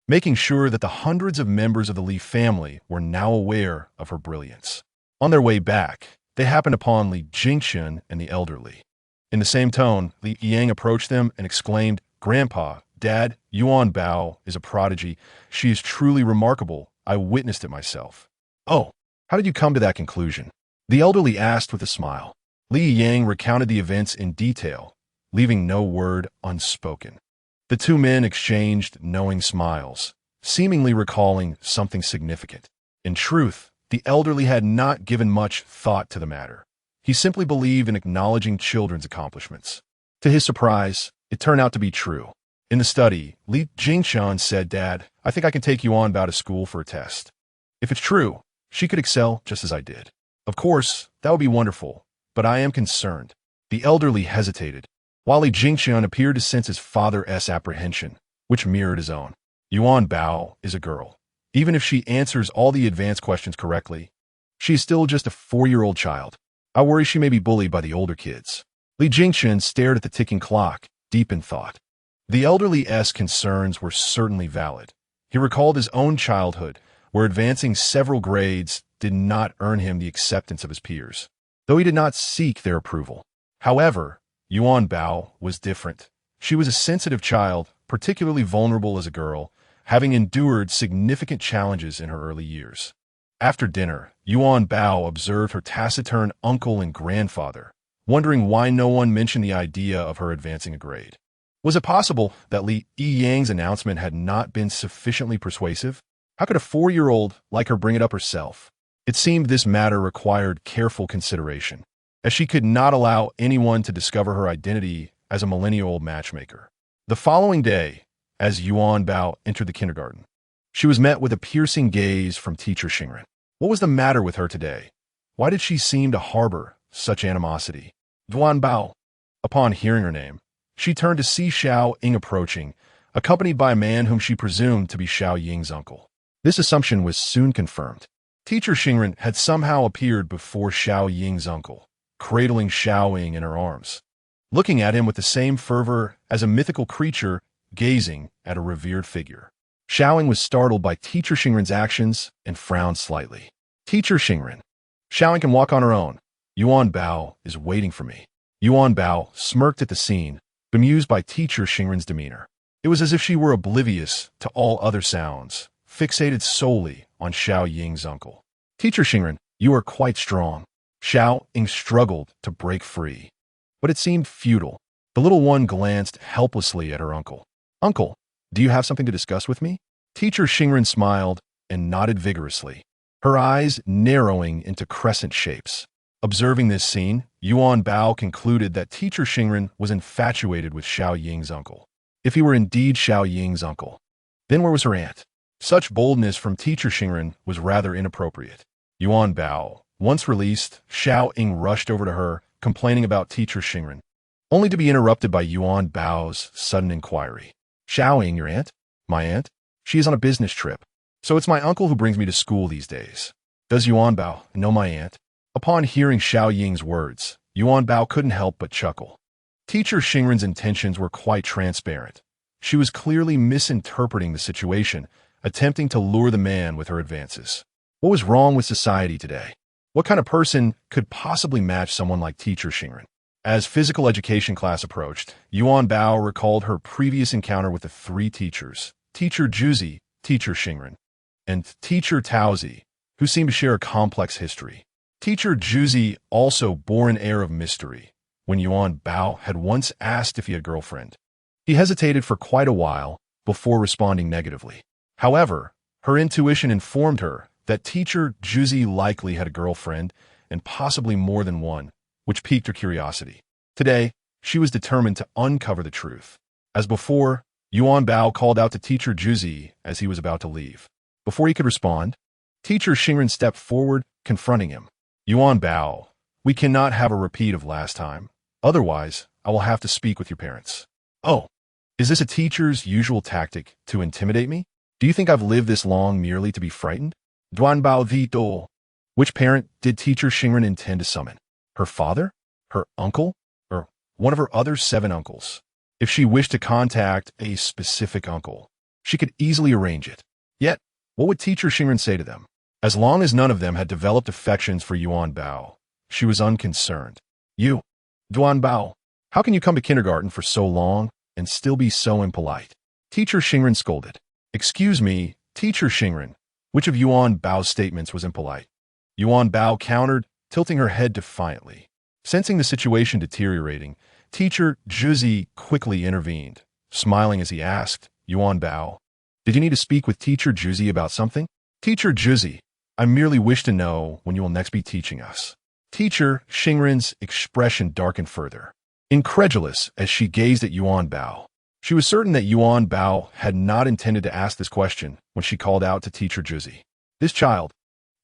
making sure that the hundreds of members of the Li family were now aware of her brilliance. On their way back, they happened upon Li Jingchen and the elderly. In the same tone, Li Yang approached them and exclaimed, Grandpa, Dad, Yuanbao is a prodigy. She is truly remarkable. I witnessed it myself. Oh, how did you come to that conclusion? The elderly asked with a smile. Li Yang recounted the events in detail, leaving no word unspoken. The two men exchanged knowing smiles, seemingly recalling something significant. In truth, the elderly had not given much thought to the matter. He simply believed in acknowledging children's accomplishments. To his surprise, it turned out to be true. In the study, Li Jingchen said, Dad, I think I can take Yuanbao to school for a test. If it's true, she could excel just as I did. Of course, that would be wonderful, but I am concerned. The elderly hesitated, while Li Jingchen appeared to sense his father's apprehension, which mirrored his own. Yuanbao is a girl. Even if she answers all the advanced questions correctly, she is still just a 4-year-old child. I worry she may be bullied by the older kids. Li Jingchen stared at the ticking clock, deep in thought. The elderly's concerns were certainly valid. He recalled his own childhood, where advancing several grades did not earn him the acceptance of his peers, though he did not seek their approval. However, Yuanbao was different. She was a sensitive child, particularly vulnerable as a girl, having endured significant challenges in her early years. After dinner, Yuanbao observed her taciturn uncle and grandfather, wondering why no one mentioned the idea of her advancing a grade. Was it possible that Li Yang's announcement had not been sufficiently persuasive? How could a 4-year-old like her bring it up herself? It seemed this matter required careful consideration, as she could not allow anyone to discover her identity as a millennial-old matchmaker. The following day, as Yuanbao entered the kindergarten, she was met with a piercing gaze from teacher Xingren. What was the matter with her today? Why did she seem to harbor such animosity? Yuanbao. Upon hearing her name, she turned to see Xiao Ying approaching, accompanied by a man whom she presumed to be Xiao Ying's uncle. This assumption was soon confirmed. Teacher Xingren had somehow appeared before Xiao Ying's uncle, cradling Xiao Ying in her arms, looking at him with the same fervor as a mythical creature gazing at a revered figure. Xiao Ying was startled by Teacher Xingren's actions and frowned slightly. Teacher Xingren. Xiao Ying can walk on her own. Yuanbao is waiting for me. Yuanbao smirked at the scene, bemused by Teacher Xingren's demeanor. It was as if she were oblivious to all other sounds, fixated solely on Xiao Ying's uncle. Teacher Xingren, you are quite strong. Xiao Ying struggled to break free, but it seemed futile. The little one glanced helplessly at her uncle. Uncle, do you have something to discuss with me? Teacher Xingren smiled and nodded vigorously, her eyes narrowing into crescent shapes. Observing this scene, Yuanbao concluded that Teacher Xingren was infatuated with Xiao Ying's uncle. If he were indeed Xiao Ying's uncle, then where was her aunt? Such boldness from teacher Xingren was rather inappropriate. Yuanbao, once released, Xiao Ying rushed over to her, complaining about teacher Xingren, only to be interrupted by Yuanbao's sudden inquiry. Xiao Ying, your aunt? My aunt? She is on a business trip. So it's my uncle who brings me to school these days. Does Yuanbao know my aunt? Upon hearing Xiao Ying's words, Yuanbao couldn't help but chuckle. Teacher Xingren's intentions were quite transparent. She was clearly misinterpreting the situation, attempting to lure the man with her advances. What was wrong with society today? What kind of person could possibly match someone like teacher Xingren? As physical education class approached, Yuanbao recalled her previous encounter with the three teachers, teacher Juzi, teacher Xingren, and teacher Taozi, who seemed to share a complex history. Teacher Juzi also bore an air of mystery. When Yuanbao had once asked if he had a girlfriend, he hesitated for quite a while before responding negatively. However, her intuition informed her that teacher Juzi likely had a girlfriend, and possibly more than one, which piqued her curiosity. Today, she was determined to uncover the truth. As before, Yuanbao called out to teacher Juzi as he was about to leave. Before he could respond, teacher Xingren stepped forward, confronting him. Yuanbao, we cannot have a repeat of last time. Otherwise, I will have to speak with your parents. Oh, is this a teacher's usual tactic to intimidate me? Do you think I've lived this long merely to be frightened? Duanbao. Which parent did teacher Xingren intend to summon? Her father? Her uncle? Or one of her other 7 uncles? If she wished to contact a specific uncle, she could easily arrange it. Yet, what would teacher Xingren say to them? As long as none of them had developed affections for Yuanbao, she was unconcerned. You, Duanbao, how can you come to kindergarten for so long and still be so impolite? Teacher Xingren scolded. Excuse me, teacher Xingren, which of Yuanbao's statements was impolite? Yuanbao countered, tilting her head defiantly. Sensing the situation deteriorating, teacher Juzi quickly intervened, smiling as he asked, Yuanbao, did you need to speak with teacher Juzi about something? Teacher Juzi, I merely wish to know when you will next be teaching us. Teacher Xingren's expression darkened further, incredulous as she gazed at Yuanbao. She was certain that Yuanbao had not intended to ask this question when she called out to teacher Juzi. This child,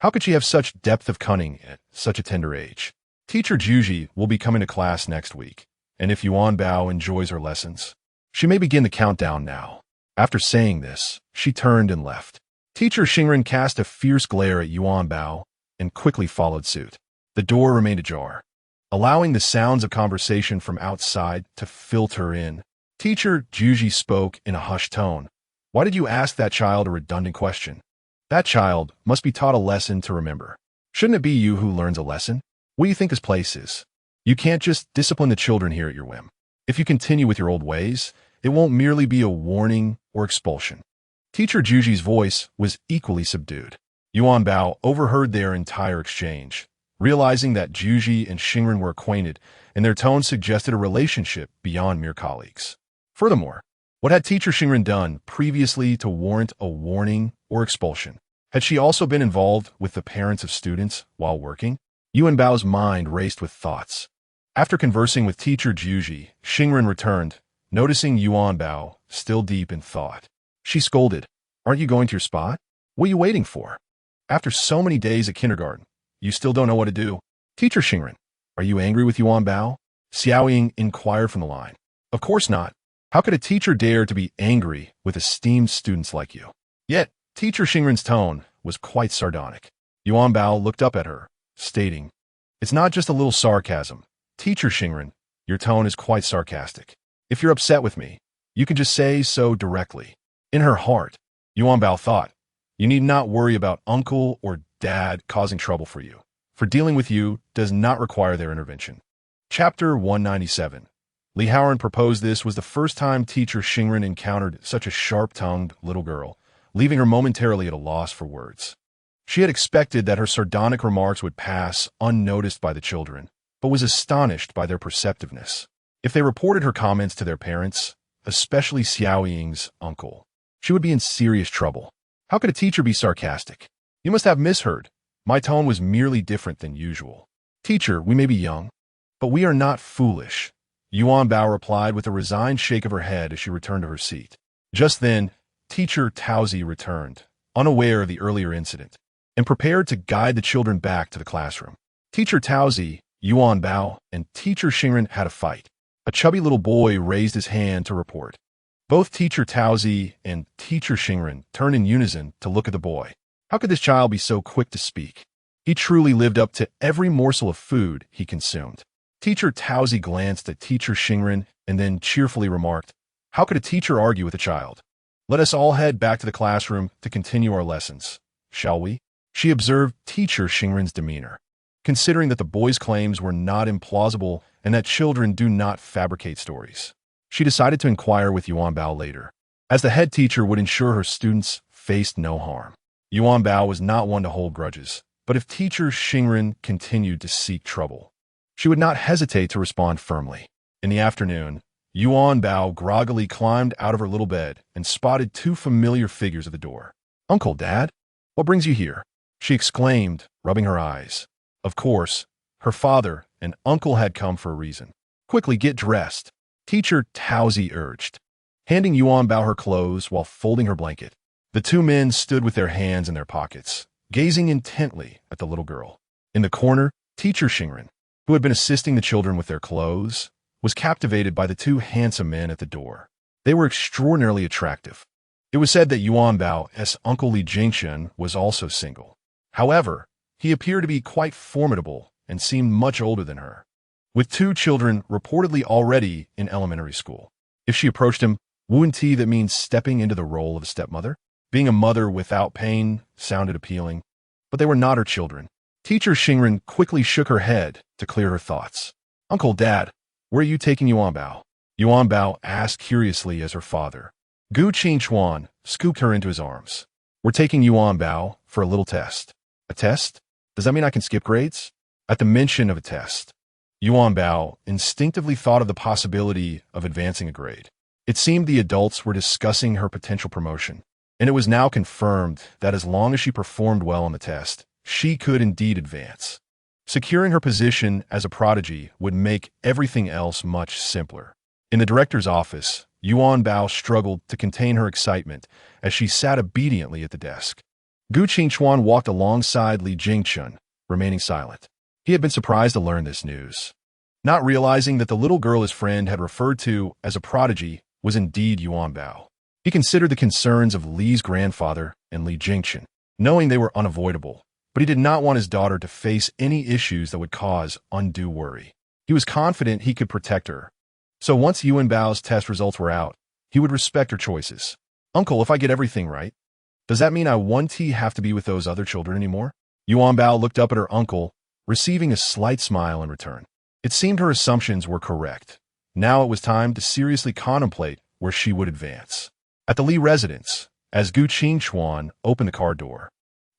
how could she have such depth of cunning at such a tender age? Teacher Juzi will be coming to class next week, and if Yuanbao enjoys her lessons, she may begin the countdown now. After saying this, she turned and left. Teacher Xingren cast a fierce glare at Yuanbao and quickly followed suit. The door remained ajar, allowing the sounds of conversation from outside to filter in. Teacher Juzi spoke in a hushed tone. Why did you ask that child a redundant question? That child must be taught a lesson to remember. Shouldn't it be you who learns a lesson? What do you think his place is? You can't just discipline the children here at your whim. If you continue with your old ways, it won't merely be a warning or expulsion. Teacher Juji's voice was equally subdued. Yuanbao overheard their entire exchange, realizing that Juji and Xingren were acquainted, and their tone suggested a relationship beyond mere colleagues. Furthermore, what had teacher Xingren done previously to warrant a warning or expulsion? Had she also been involved with the parents of students while working? Yuanbao's mind raced with thoughts. After conversing with teacher Juji, Xingren returned, noticing Yuanbao still deep in thought. She scolded, "Aren't you going to your spot? What are you waiting for? After so many days at kindergarten, you still don't know what to do." Teacher Xingren, are you angry with Yuanbao? Xiao Ying inquired from the line. Of course not. How could a teacher dare to be angry with esteemed students like you? Yet, teacher Xingren's tone was quite sardonic. Yuanbao looked up at her, stating, "It's not just a little sarcasm. Teacher Xingren, your tone is quite sarcastic. If you're upset with me, you can just say so directly." In her heart, Yuanbao thought, "You need not worry about uncle or dad causing trouble for you, for dealing with you does not require their intervention." Chapter 197. Li Haoran proposed this was the first time teacher Xingren encountered such a sharp-tongued little girl, leaving her momentarily at a loss for words. She had expected that her sardonic remarks would pass unnoticed by the children, but was astonished by their perceptiveness. If they reported her comments to their parents, especially Xiao Ying's uncle, she would be in serious trouble. How could a teacher be sarcastic? You must have misheard. My tone was merely different than usual. Teacher, we may be young, but we are not foolish. Yuanbao replied with a resigned shake of her head as she returned to her seat. Just then, teacher Taozi returned, unaware of the earlier incident, and prepared to guide the children back to the classroom. Teacher Taozi, Yuanbao, and teacher Xingren had a fight. A chubby little boy raised his hand to report. Both teacher Taozi and teacher Xingren turned in unison to look at the boy. How could this child be so quick to speak? He truly lived up to every morsel of food he consumed. Teacher Taozi glanced at teacher Xingren and then cheerfully remarked, "How could a teacher argue with a child? Let us all head back to the classroom to continue our lessons, shall we?" She observed teacher Xingren's demeanor. Considering that the boy's claims were not implausible and that children do not fabricate stories, she decided to inquire with Yuanbao later, as the head teacher would ensure her students faced no harm. Yuanbao was not one to hold grudges, but if teacher Xingren continued to seek trouble, she would not hesitate to respond firmly. In the afternoon, Yuanbao groggily climbed out of her little bed and spotted two familiar figures at the door. "Uncle, Dad, what brings you here?" she exclaimed, rubbing her eyes. Of course, her father and uncle had come for a reason. "Quickly get dressed," teacher Taozi urged, handing Yuanbao her clothes while folding her blanket. The two men stood with their hands in their pockets, gazing intently at the little girl. In the corner, teacher Xingren, who had been assisting the children with their clothes, was captivated by the two handsome men at the door. They were extraordinarily attractive. It was said that Yuanbao's uncle Li Jingchen was also single. However, he appeared to be quite formidable and seemed much older than her, with two children reportedly already in elementary school. If she approached him, Wu-and-Ti, that means stepping into the role of a stepmother. Being a mother without pain sounded appealing, but they were not her children. Teacher Xingren quickly shook her head to clear her thoughts. "Uncle, Dad, where are you taking Yuanbao?" Yuanbao asked curiously as her father, Gu Qingchuan, scooped her into his arms. "We're taking Yuanbao for a little test." "A test? Does that mean I can skip grades?" At the mention of a test, Yuanbao instinctively thought of the possibility of advancing a grade. It seemed the adults were discussing her potential promotion, and it was now confirmed that as long as she performed well on the test, she could indeed advance. Securing her position as a prodigy would make everything else much simpler. In the director's office, Yuanbao struggled to contain her excitement as she sat obediently at the desk. Gu Qingchuan walked alongside Li Jingchen, remaining silent. He had been surprised to learn this news, not realizing that the little girl his friend had referred to as a prodigy was indeed Yuanbao. He considered the concerns of Li's grandfather and Li Jingchen, knowing they were unavoidable, but he did not want his daughter to face any issues that would cause undue worry. He was confident he could protect her. So once Yuanbao's test results were out, he would respect her choices. "Uncle, if I get everything right, does that mean I won't have to be with those other children anymore?" Yuanbao looked up at her uncle, receiving a slight smile in return. It seemed her assumptions were correct. Now it was time to seriously contemplate where she would advance. At the Li residence, as Gu Qingchuan opened the car door,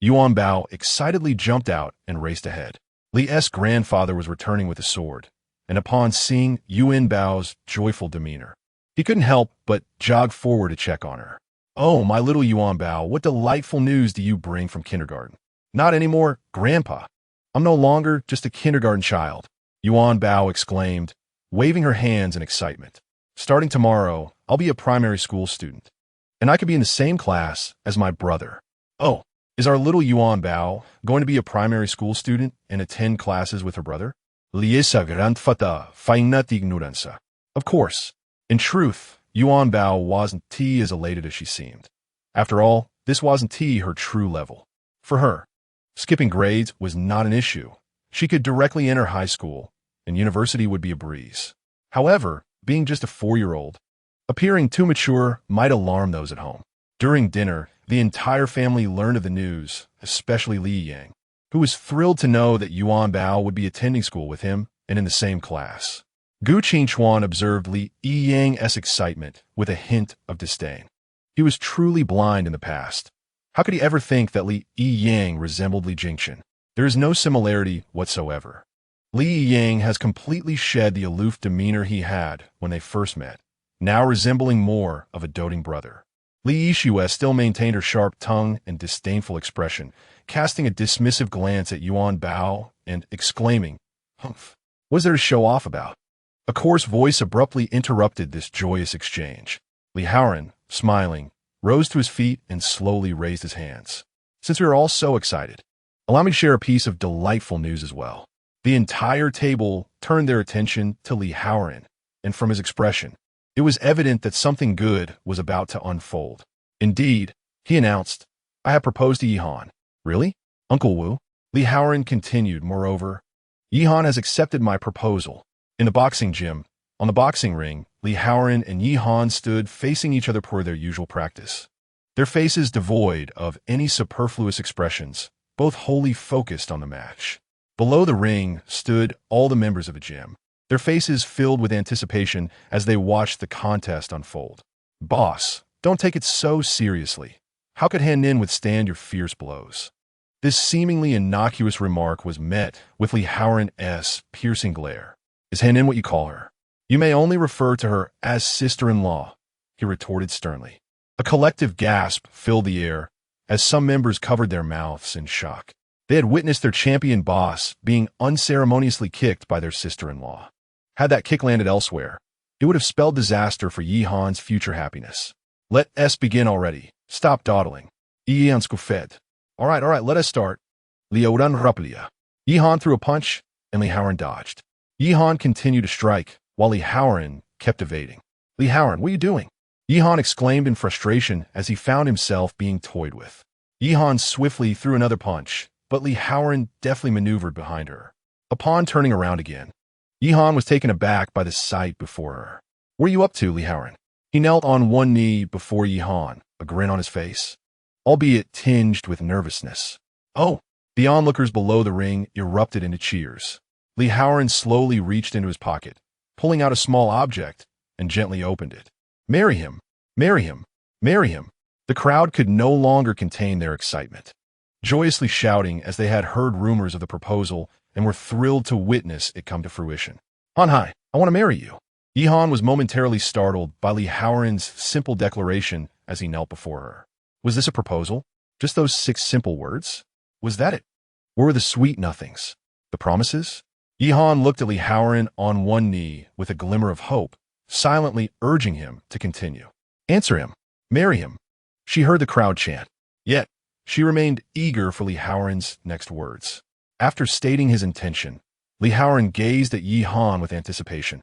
Yuanbao excitedly jumped out and raced ahead. Li's grandfather was returning with a sword, and upon seeing Yuanbao's joyful demeanor, he couldn't help but jog forward to check on her. "Oh, my little Yuanbao, what delightful news do you bring from kindergarten?" "Not anymore, Grandpa. I'm no longer just a kindergarten child," Yuanbao exclaimed, waving her hands in excitement. "Starting tomorrow, I'll be a primary school student, and I could be in the same class as my brother." "Oh, is our little Yuanbao going to be a primary school student and attend classes with her brother?" "Liesa grandfata fainat ignoranza." Of course. In truth, Yuanbao wasn't as elated as she seemed. After all, this wasn't her true level. For her, skipping grades was not an issue. She could directly enter high school, and university would be a breeze. However, being just a 4-year-old, appearing too mature might alarm those at home. During dinner, the entire family learned of the news, especially Li Yang, who was thrilled to know that Yuanbao would be attending school with him and in the same class. Gu Qingchuan observed Li Yang's excitement with a hint of disdain. He was truly blind in the past. How could he ever think that Li Yang resembled Li Jingchen? There is no similarity whatsoever. Li Yang has completely shed the aloof demeanor he had when they first met, now resembling more of a doting brother. Li Yishue still maintained her sharp tongue and disdainful expression, casting a dismissive glance at Yuanbao and exclaiming, "Humph, what is there to show off about?" A coarse voice abruptly interrupted this joyous exchange. Li Haoran, smiling, rose to his feet and slowly raised his hands. Since we are all so excited, allow me to share a piece of delightful news as well. The entire table turned their attention to Li Haoran, and from his expression, it was evident that something good was about to unfold. Indeed, he announced, "I have proposed to Yihan." "Really? Uncle Wu?" Li Haoran continued, "Moreover, Yihan has accepted my proposal." In the boxing gym, on the boxing ring, Li Haoran and Yihan stood facing each other per their usual practice. Their faces devoid of any superfluous expressions, both wholly focused on the match. Below the ring stood all the members of the gym, their faces filled with anticipation as they watched the contest unfold. "Boss, don't take it so seriously. How could Han Nin withstand your fierce blows?" This seemingly innocuous remark was met with Li Haoran's piercing glare. "Is Han Nin what you call her? You may only refer to her as sister-in-law," he retorted sternly. A collective gasp filled the air as some members covered their mouths in shock. They had witnessed their champion boss being unceremoniously kicked by their sister-in-law. Had that kick landed elsewhere, it would have spelled disaster for Yihan's future happiness. "Let us begin already. Stop dawdling. Fed. All right, let us start." Yihan threw a punch, and Li Haoran dodged. Yihan continued to strike, while Li Haoran kept evading. "Li Haoran, what are you doing?" Yihan exclaimed in frustration as he found himself being toyed with. Yihan swiftly threw another punch, but Li Haoran deftly maneuvered behind her. Upon turning around again, Yihan was taken aback by the sight before her. "What are you up to, Li Haoran?" He knelt on one knee before Yihan, a grin on his face, albeit tinged with nervousness. "Oh!" The onlookers below the ring erupted into cheers. Li Haoran slowly reached into his pocket, pulling out a small object, and gently opened it. "Marry him! Marry him! Marry him!" The crowd could no longer contain their excitement, joyously shouting as they had heard rumors of the proposal and were thrilled to witness it come to fruition. "Han Hai, I want to marry you." Yihan was momentarily startled by Li Haoran's simple declaration as he knelt before her. Was this a proposal? Just those 6 simple words? Was that it? Where were the sweet nothings? The promises? Yihan looked at Li Haoran on one knee with a glimmer of hope, silently urging him to continue. "Answer him. Marry him." She heard the crowd chant. Yet, she remained eager for Li Haoran's next words. After stating his intention, Li Haoran gazed at Yihan with anticipation,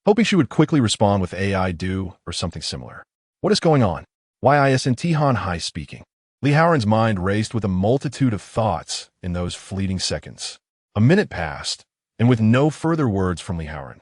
hoping she would quickly respond with "I do" or something similar. "What is going on? Why isn't Han Hai speaking?" Li Haoran's mind raced with a multitude of thoughts in those fleeting seconds. A minute passed, and with no further words from Li Haoran,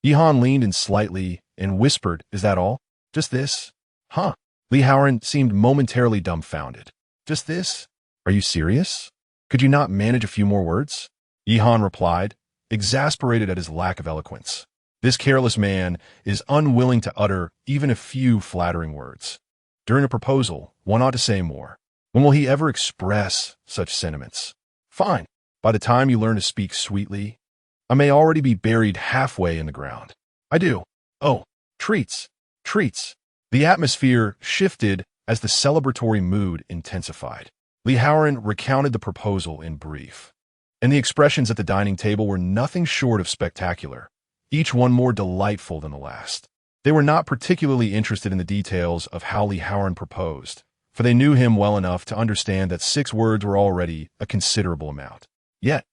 Yihan leaned in slightly and whispered, "Is that all? Just this?" "Huh?" Li Haoran seemed momentarily dumbfounded. "Just this? Are you serious? Could you not manage a few more words?" Yihan replied, exasperated at his lack of eloquence. This careless man is unwilling to utter even a few flattering words. During a proposal, one ought to say more. When will he ever express such sentiments? Fine. By the time you learn to speak sweetly, I may already be buried halfway in the ground. I do. Oh, treats, treats. The atmosphere shifted as the celebratory mood intensified. Li Haoran recounted the proposal in brief, and the expressions at the dining table were nothing short of spectacular, each one more delightful than the last. They were not particularly interested in the details of how Li Haoran proposed, for they knew him well enough to understand that 6 words were already a considerable amount. Yet,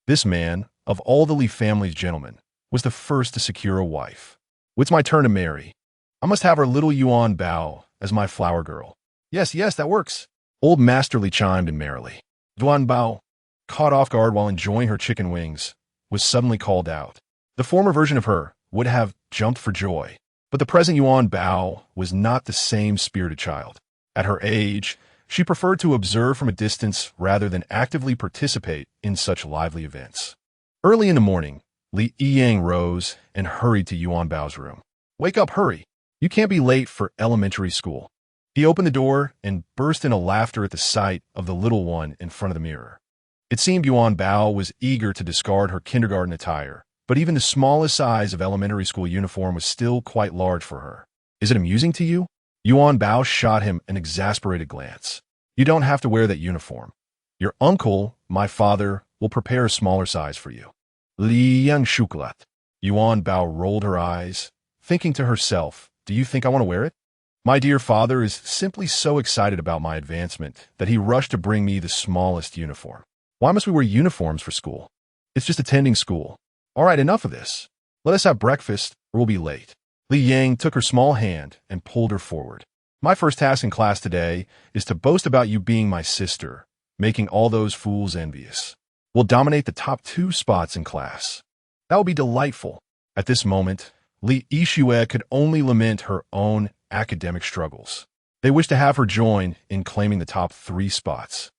this man, of all the Li family's gentlemen, was the first to secure a wife. "It's my turn to marry. I must have our little Yuanbao as my flower girl." Yes, that works," Old Master Li chimed in merrily. Yuanbao, caught off guard while enjoying her chicken wings, was suddenly called out. The former version of her would have jumped for joy, but the present Yuanbao was not the same spirited child. At her age, she preferred to observe from a distance rather than actively participate in such lively events. Early in the morning, Li Yiyang rose and hurried to Yuanbao's room. "Wake up, hurry. You can't be late for elementary school." He opened the door and burst into laughter at the sight of the little one in front of the mirror. It seemed Yuanbao was eager to discard her kindergarten attire, but even the smallest size of elementary school uniform was still quite large for her. "Is it amusing to you?" Yuanbao shot him an exasperated glance. "You don't have to wear that uniform. Your uncle, my father, will prepare a smaller size for you." Li Yang Shukulat. Yuanbao rolled her eyes, thinking to herself, "Do you think I want to wear it? My dear father is simply so excited about my advancement that he rushed to bring me the smallest uniform. Why must we wear uniforms for school? It's just attending school. All right, enough of this. Let us have breakfast, or we'll be late. Li Yang took her small hand and pulled her forward. My first task in class today is to boast about you being my sister, making all those fools envious. We'll dominate the top 2 spots in class. That will be delightful. At this moment, Li Yixue could only lament her own academic struggles. They wished to have her join in claiming the top 3 spots.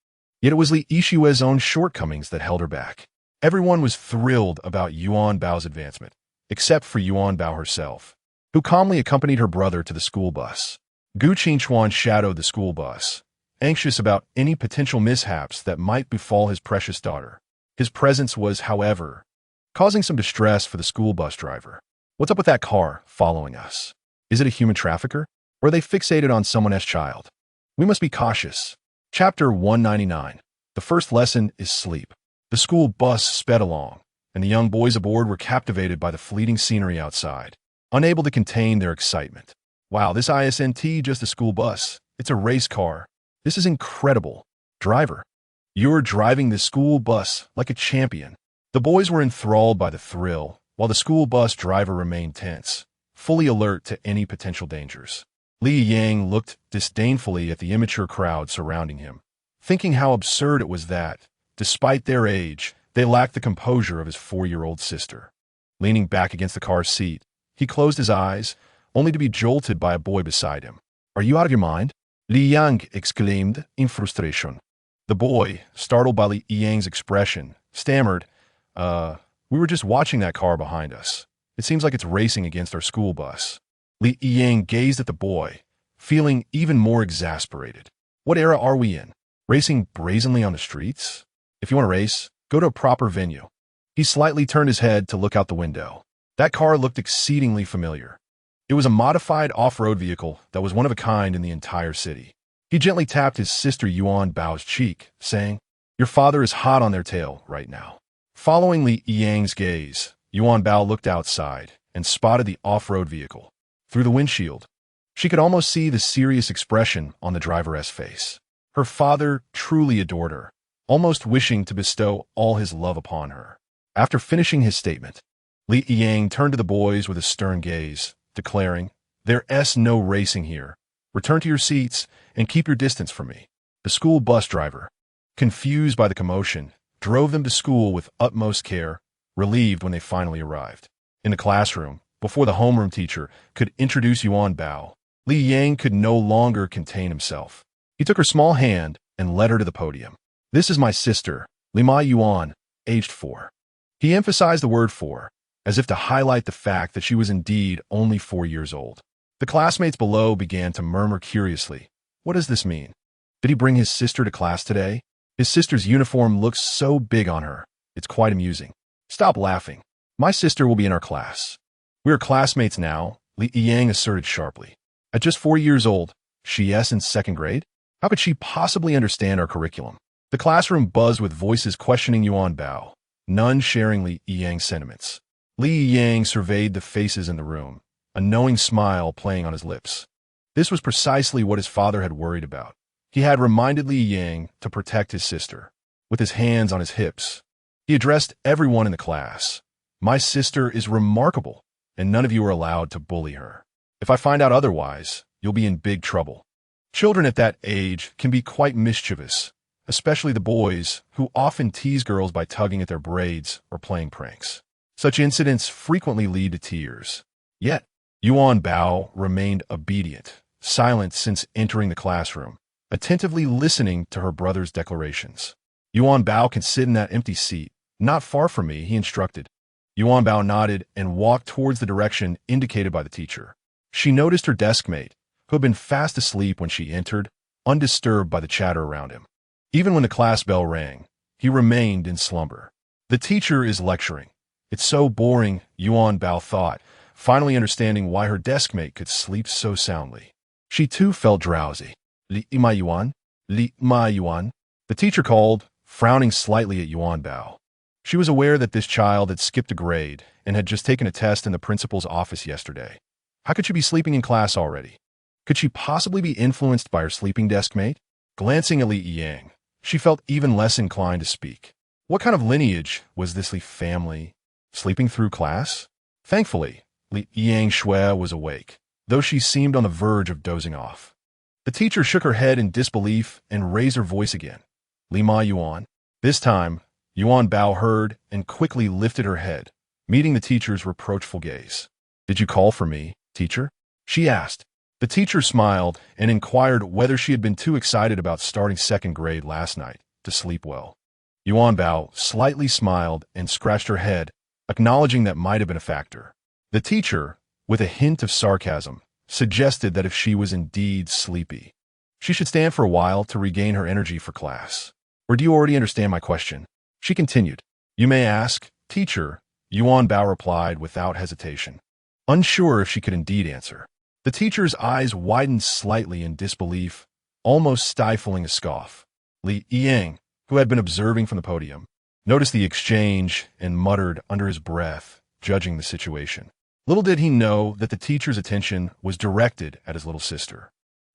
Yet it was Li Yixue's own shortcomings that held her back. Everyone was thrilled about Yuanbao's advancement, except for Yuanbao herself, who calmly accompanied her brother to the school bus. Gu Qingchuan shadowed the school bus, anxious about any potential mishaps that might befall his precious daughter. His presence was, however, causing some distress for the school bus driver. What's up with that car following us? Is it a human trafficker? Or are they fixated on someone's child? We must be cautious. Chapter 199. The first lesson is sleep. The school bus sped along, and the young boys aboard were captivated by the fleeting scenery outside, unable to contain their excitement. Wow, this isn't just a school bus. It's a race car. This is incredible. Driver, you're driving this school bus like a champion. The boys were enthralled by the thrill, while the school bus driver remained tense, fully alert to any potential dangers. Li Yang looked disdainfully at the immature crowd surrounding him, thinking how absurd it was that, despite their age, they lacked the composure of his 4-year-old sister. Leaning back against the car's seat, he closed his eyes, only to be jolted by a boy beside him. "Are you out of your mind?" Li Yang exclaimed in frustration. The boy, startled by Li Yang's expression, stammered, we were just watching that car behind us. It seems like it's racing against our school bus." Li Yang gazed at the boy, feeling even more exasperated. What era are we in? Racing brazenly on the streets? If you want to race, go to a proper venue. He slightly turned his head to look out the window. That car looked exceedingly familiar. It was a modified off-road vehicle that was one of a kind in the entire city. He gently tapped his sister Yuanbao's cheek, saying, "Your father is hot on their tail right now." Following Li Yang's gaze, Yuanbao looked outside and spotted the off-road vehicle. Through the windshield, she could almost see the serious expression on the driver's face. Her father truly adored her, almost wishing to bestow all his love upon her. After finishing his statement, Li Yang turned to the boys with a stern gaze, declaring, "There's no racing here. Return to your seats and keep your distance from me." The school bus driver, confused by the commotion, drove them to school with utmost care, relieved when they finally arrived. In the classroom, before the homeroom teacher could introduce Yuanbao, Li Yang could no longer contain himself. He took her small hand and led her to the podium. "This is my sister, Lima Yuan, aged 4. He emphasized the word 4, as if to highlight the fact that she was indeed only 4 years old. The classmates below began to murmur curiously. What does this mean? Did he bring his sister to class today? His sister's uniform looks so big on her. It's quite amusing. Stop laughing. My sister will be in our class. We are classmates now, Li Yang asserted sharply. At just 4 years old, she's in 2nd grade? How could she possibly understand our curriculum? The classroom buzzed with voices questioning Yuanbao, none sharing Li Yang's sentiments. Li Yang surveyed the faces in the room, a knowing smile playing on his lips. This was precisely what his father had worried about. He had reminded Li Yang to protect his sister. With his hands on his hips, he addressed everyone in the class. My sister is remarkable, and none of you are allowed to bully her. If I find out otherwise, you'll be in big trouble. Children at that age can be quite mischievous, especially the boys, who often tease girls by tugging at their braids or playing pranks. Such incidents frequently lead to tears. Yet, Yuanbao remained obedient, silent since entering the classroom, attentively listening to her brother's declarations. Yuanbao can sit in that empty seat, not far from me, he instructed. Yuanbao nodded and walked towards the direction indicated by the teacher. She noticed her deskmate, who had been fast asleep when she entered, undisturbed by the chatter around him. Even when the class bell rang, he remained in slumber. The teacher is lecturing. It's so boring, Yuanbao thought, finally understanding why her deskmate could sleep so soundly. She too felt drowsy. Li Ma Yuan? Li Ma Yuan? The teacher called, frowning slightly at Yuanbao. She was aware that this child had skipped a grade and had just taken a test in the principal's office yesterday. How could she be sleeping in class already? Could she possibly be influenced by her sleeping desk mate? Glancing at Li Yang, she felt even less inclined to speak. What kind of lineage was this Li family? Sleeping through class? Thankfully, Li Yang Shui was awake, though she seemed on the verge of dozing off. The teacher shook her head in disbelief and raised her voice again. Li Ma Yuan. This time, Yuanbao heard and quickly lifted her head, meeting the teacher's reproachful gaze. Did you call for me, teacher? She asked. The teacher smiled and inquired whether she had been too excited about starting second grade last night to sleep well. Yuanbao slightly smiled and scratched her head, acknowledging that might have been a factor. The teacher, with a hint of sarcasm, suggested that if she was indeed sleepy, she should stand for a while to regain her energy for class. Or do you already understand my question? She continued. You may ask, teacher, Yuanbao replied without hesitation, unsure if she could indeed answer. The teacher's eyes widened slightly in disbelief, almost stifling a scoff. Li Yang, who had been observing from the podium, noticed the exchange and muttered under his breath, judging the situation. Little did he know that the teacher's attention was directed at his little sister.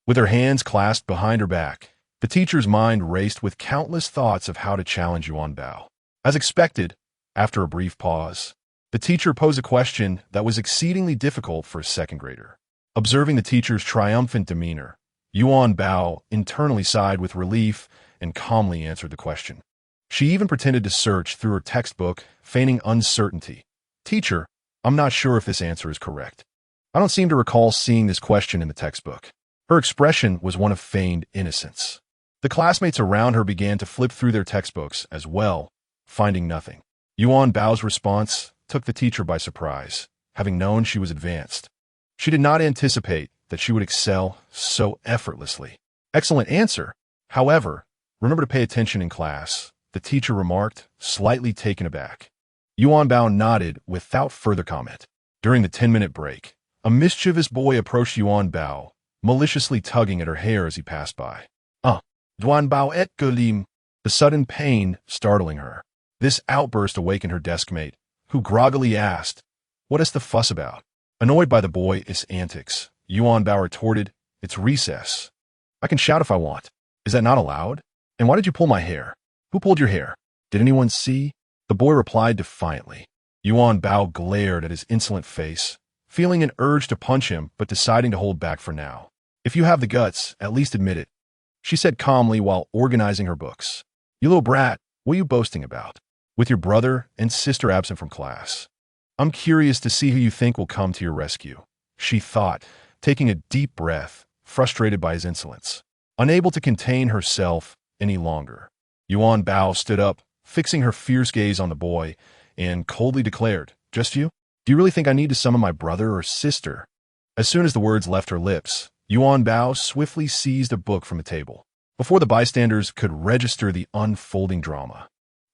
With her hands clasped behind her back, the teacher's mind raced with countless thoughts of how to challenge Yuanbao. As expected, after a brief pause, the teacher posed a question that was exceedingly difficult for a second grader. Observing the teacher's triumphant demeanor, Yuanbao internally sighed with relief and calmly answered the question. She even pretended to search through her textbook, feigning uncertainty. Teacher, I'm not sure if this answer is correct. I don't seem to recall seeing this question in the textbook. Her expression was one of feigned innocence. The classmates around her began to flip through their textbooks as well, finding nothing. Yuanbao's response took the teacher by surprise, having known she was advanced. She did not anticipate that she would excel so effortlessly. Excellent answer. However, remember to pay attention in class, the teacher remarked, slightly taken aback. Yuanbao nodded without further comment. During the 10-minute break, a mischievous boy approached Yuanbao, maliciously tugging at her hair as he passed by. Yuanbao et gulim, the sudden pain startling her. This outburst awakened her desk mate, who groggily asked, What is the fuss about? Annoyed by the boy's antics, Yuanbao retorted, It's recess. I can shout if I want. Is that not allowed? And why did you pull my hair? Who pulled your hair? Did anyone see? The boy replied defiantly. Yuanbao glared at his insolent face, feeling an urge to punch him but deciding to hold back for now. If you have the guts, at least admit it, she said calmly while organizing her books. You little brat, what are you boasting about? With your brother and sister absent from class. I'm curious to see who you think will come to your rescue, she thought, taking a deep breath, frustrated by his insolence. Unable to contain herself any longer, Yuanbao stood up, fixing her fierce gaze on the boy, and coldly declared, Just you? Do you really think I need to summon my brother or sister? As soon as the words left her lips, Yuanbao swiftly seized a book from a table. Before the bystanders could register the unfolding drama,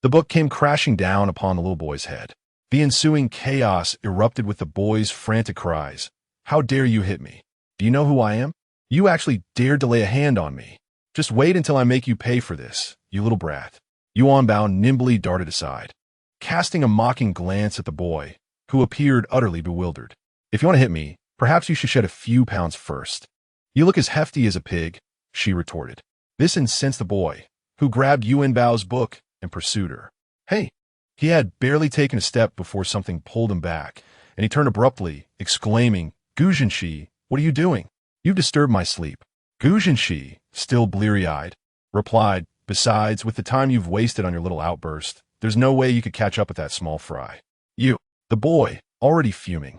the book came crashing down upon the little boy's head. The ensuing chaos erupted with the boy's frantic cries. How dare you hit me? Do you know who I am? You actually dared to lay a hand on me. Just wait until I make you pay for this, you little brat. Yuanbao nimbly darted aside, casting a mocking glance at the boy, who appeared utterly bewildered. If you want to hit me, perhaps you should shed a few pounds first. You look as hefty as a pig, she retorted. This incensed the boy, who grabbed Yuanbao's book and pursued her. Hey! He had barely taken a step before something pulled him back, and he turned abruptly, exclaiming, Gu Zhenxi, what are you doing? You've disturbed my sleep. Gu Zhenxi, still bleary-eyed, replied, Besides, with the time you've wasted on your little outburst, there's no way you could catch up with that small fry. You, the boy, already fuming,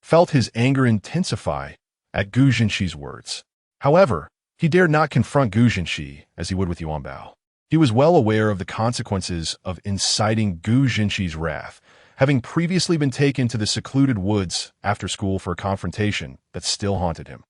felt his anger intensify at Gu Zhenxi's words. However, he dared not confront Gu Zhenxi as he would with Yuanbao. He was well aware of the consequences of inciting Gu Zhenxi's wrath, having previously been taken to the secluded woods after school for a confrontation that still haunted him.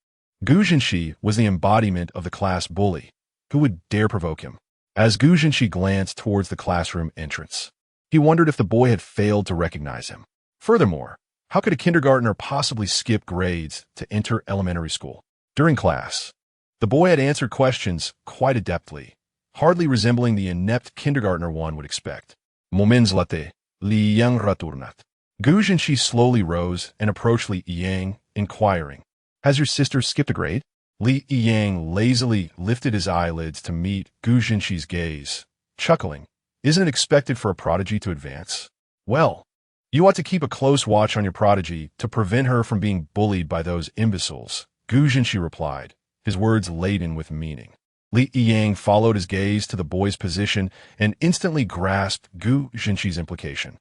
Gu Zhenxi was the embodiment of the class bully. Who would dare provoke him? As Gu Zhenxi glanced towards the classroom entrance, he wondered if the boy had failed to recognize him. Furthermore, how could a kindergartner possibly skip grades to enter elementary school? During class, the boy had answered questions quite adeptly, hardly resembling the inept kindergartner one would expect. Moments-late, Li Yang returnat. Gu Zhenxi slowly rose and approached Li Yang, inquiring, Has your sister skipped a grade? Li Yang lazily lifted his eyelids to meet Gu Jinxi's gaze, chuckling. Isn't it expected for a prodigy to advance? Well, you ought to keep a close watch on your prodigy to prevent her from being bullied by those imbeciles, Gu Jinxi replied, his words laden with meaning. Li Yang followed his gaze to the boy's position and instantly grasped Gu Jinxi's implication.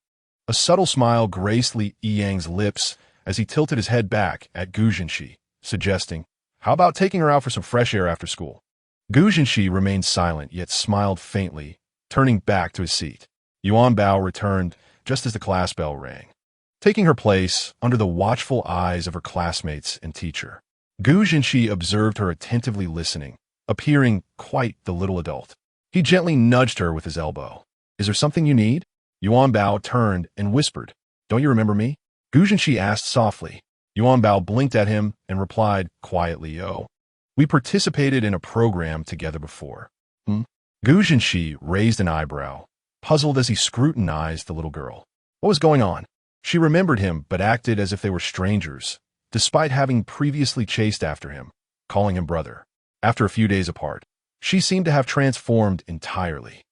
A subtle smile graced Li Yang's lips as he tilted his head back at Gu Jinxi, suggesting, "How about taking her out for some fresh air after school?" Gu Jinxi remained silent yet smiled faintly, turning back to his seat. Yuanbao returned just as the class bell rang, taking her place under the watchful eyes of her classmates and teacher. Gu Jinxi observed her attentively listening, appearing quite the little adult. He gently nudged her with his elbow. "Is there something you need?" Yuanbao turned and whispered, "Don't you remember me?" Gu Jinxi asked softly. Yuanbao blinked at him and replied quietly, "Oh, we participated in a program together before." Gu Jinxi raised an eyebrow, puzzled as he scrutinized the little girl. What was going on? She remembered him but acted as if they were strangers, despite having previously chased after him, calling him brother. After a few days apart, she seemed to have transformed entirely.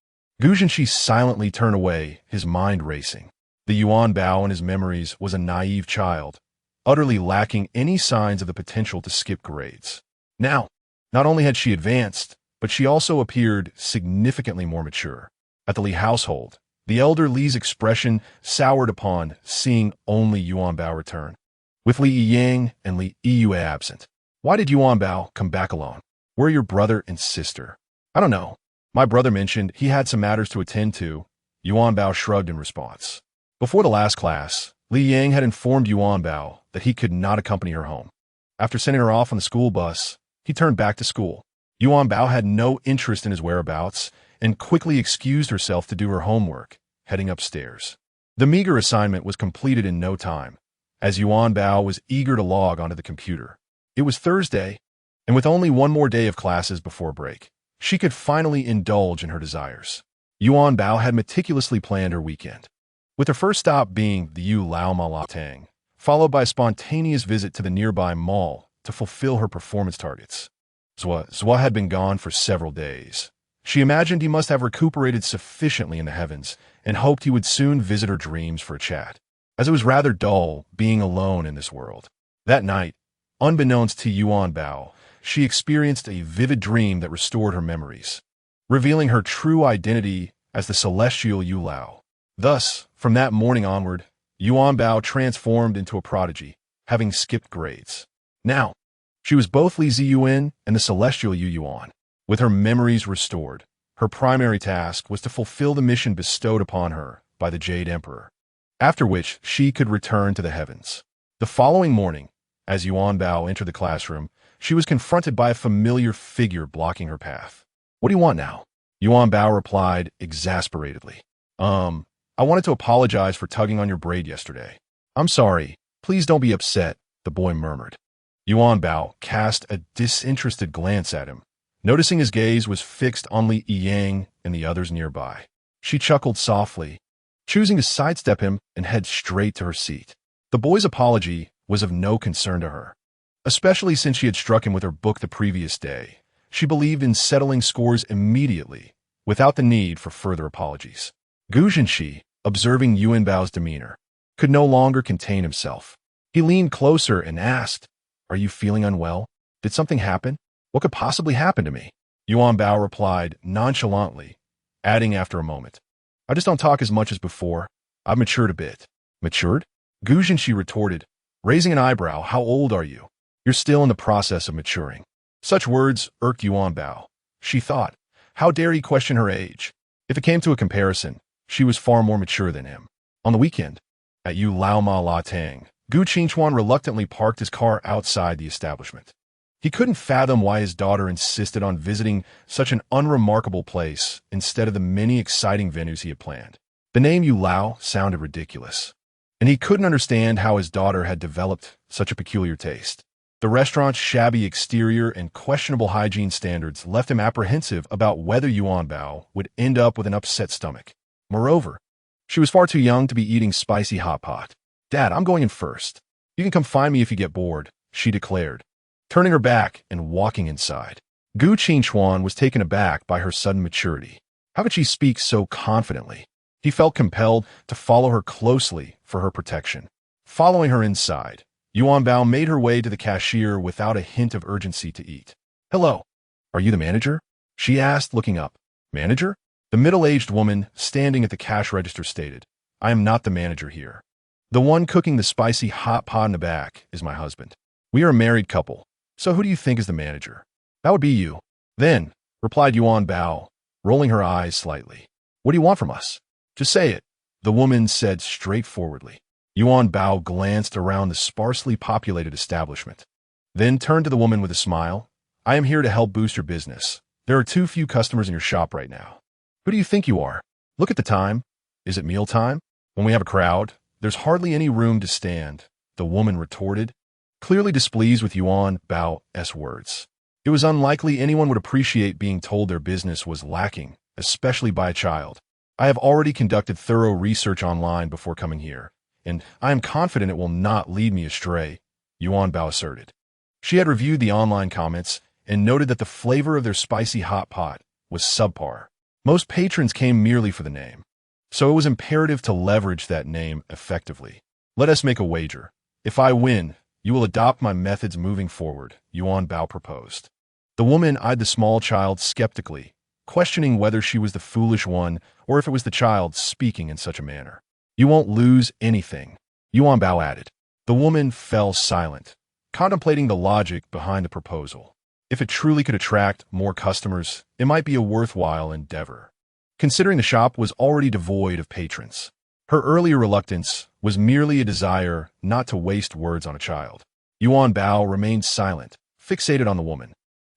Gu Jinxi silently turned away, his mind racing. The Yuanbao in his memories was a naive child, utterly lacking any signs of the potential to skip grades. Now, not only had she advanced, but she also appeared significantly more mature. At the Li household, the elder Li's expression soured upon seeing only Yuanbao return. With Li Yang and Li Yue absent, why did Yuanbao come back alone? Where are your brother and sister? I don't know. My brother mentioned he had some matters to attend to. Yuanbao shrugged in response. Before the last class, Li Yang had informed Yuanbao that he could not accompany her home. After sending her off on the school bus, he turned back to school. Yuanbao had no interest in his whereabouts and quickly excused herself to do her homework, heading upstairs. The meager assignment was completed in no time, as Yuanbao was eager to log onto the computer. It was Thursday, and with only one more day of classes before break, she could finally indulge in her desires. Yuanbao had meticulously planned her weekend, with her first stop being the Yu Lao Malatang, followed by a spontaneous visit to the nearby mall to fulfill her performance targets. Zhua had been gone for several days. She imagined he must have recuperated sufficiently in the heavens and hoped he would soon visit her dreams for a chat, as it was rather dull being alone in this world. That night, unbeknownst to Yuanbao, she experienced a vivid dream that restored her memories, revealing her true identity as the celestial Yu Lao. Thus, from that morning onward, Yuanbao transformed into a prodigy, having skipped grades. Now, she was both Li Ziyuan and the celestial Yu Yuan. With her memories restored, her primary task was to fulfill the mission bestowed upon her by the Jade Emperor, after which she could return to the heavens. The following morning, as Yuanbao entered the classroom, she was confronted by a familiar figure blocking her path. "What do you want now?" Yuanbao replied exasperatedly. I wanted to apologize for tugging on your braid yesterday." "I'm sorry. Please don't be upset," the boy murmured. Yuanbao cast a disinterested glance at him, noticing his gaze was fixed on Li Yang and the others nearby. She chuckled softly, choosing to sidestep him and head straight to her seat. The boy's apology was of no concern to her, especially since she had struck him with her book the previous day. She believed in settling scores immediately, without the need for further apologies. Gu Jinxi, observing Yuanbao's demeanor, could no longer contain himself. He leaned closer and asked, "Are you feeling unwell? Did something happen? What could possibly happen to me?" Yuanbao replied nonchalantly, adding after a moment, "I just don't talk as much as before. I've matured a bit." "Matured?" Gu Jinxi retorted, raising an eyebrow. "How old are you?" "You're still in the process of maturing." Such words irked Yuanbao. She thought, how dare he question her age? If it came to a comparison, she was far more mature than him. On the weekend, at Yu Lao Ma La Tang, Gu Qingchuan reluctantly parked his car outside the establishment. He couldn't fathom why his daughter insisted on visiting such an unremarkable place instead of the many exciting venues he had planned. The name Yu Lao sounded ridiculous, and he couldn't understand how his daughter had developed such a peculiar taste. The restaurant's shabby exterior and questionable hygiene standards left him apprehensive about whether Yuanbao would end up with an upset stomach. Moreover, she was far too young to be eating spicy hot pot. "Dad, I'm going in first. You can come find me if you get bored," she declared, turning her back and walking inside. Gu Qingchuan was taken aback by her sudden maturity. How could she speak so confidently? He felt compelled to follow her closely for her protection. Following her inside, Yuanbao made her way to the cashier without a hint of urgency to eat. "Hello. Are you the manager?" she asked, looking up. "Manager?" The middle-aged woman standing at the cash register stated. "I am not the manager here. The one cooking the spicy hot pot in the back is my husband. We are a married couple, so who do you think is the manager?" "That would be you." "Then," replied Yuanbao, rolling her eyes slightly. "What do you want from us?" "Just say it," the woman said straightforwardly. Yuanbao glanced around the sparsely populated establishment, then turned to the woman with a smile. "I am here to help boost your business. There are too few customers in your shop right now." "Who do you think you are? Look at the time. Is it meal time? When we have a crowd, there's hardly any room to stand," the woman retorted, clearly displeased with Yuanbao's words. It was unlikely anyone would appreciate being told their business was lacking, especially by a child. "I have already conducted thorough research online before coming here, and I am confident it will not lead me astray," Yuanbao asserted. She had reviewed the online comments and noted that the flavor of their spicy hot pot was subpar. Most patrons came merely for the name, so it was imperative to leverage that name effectively. "Let us make a wager. If I win, you will adopt my methods moving forward," Yuanbao proposed. The woman eyed the small child skeptically, questioning whether she was the foolish one or if it was the child speaking in such a manner. "You won't lose anything," Yuanbao added. The woman fell silent, contemplating the logic behind the proposal. If it truly could attract more customers, it might be a worthwhile endeavor, considering the shop was already devoid of patrons. Her earlier reluctance was merely a desire not to waste words on a child. Yuanbao remained silent, fixated on the woman.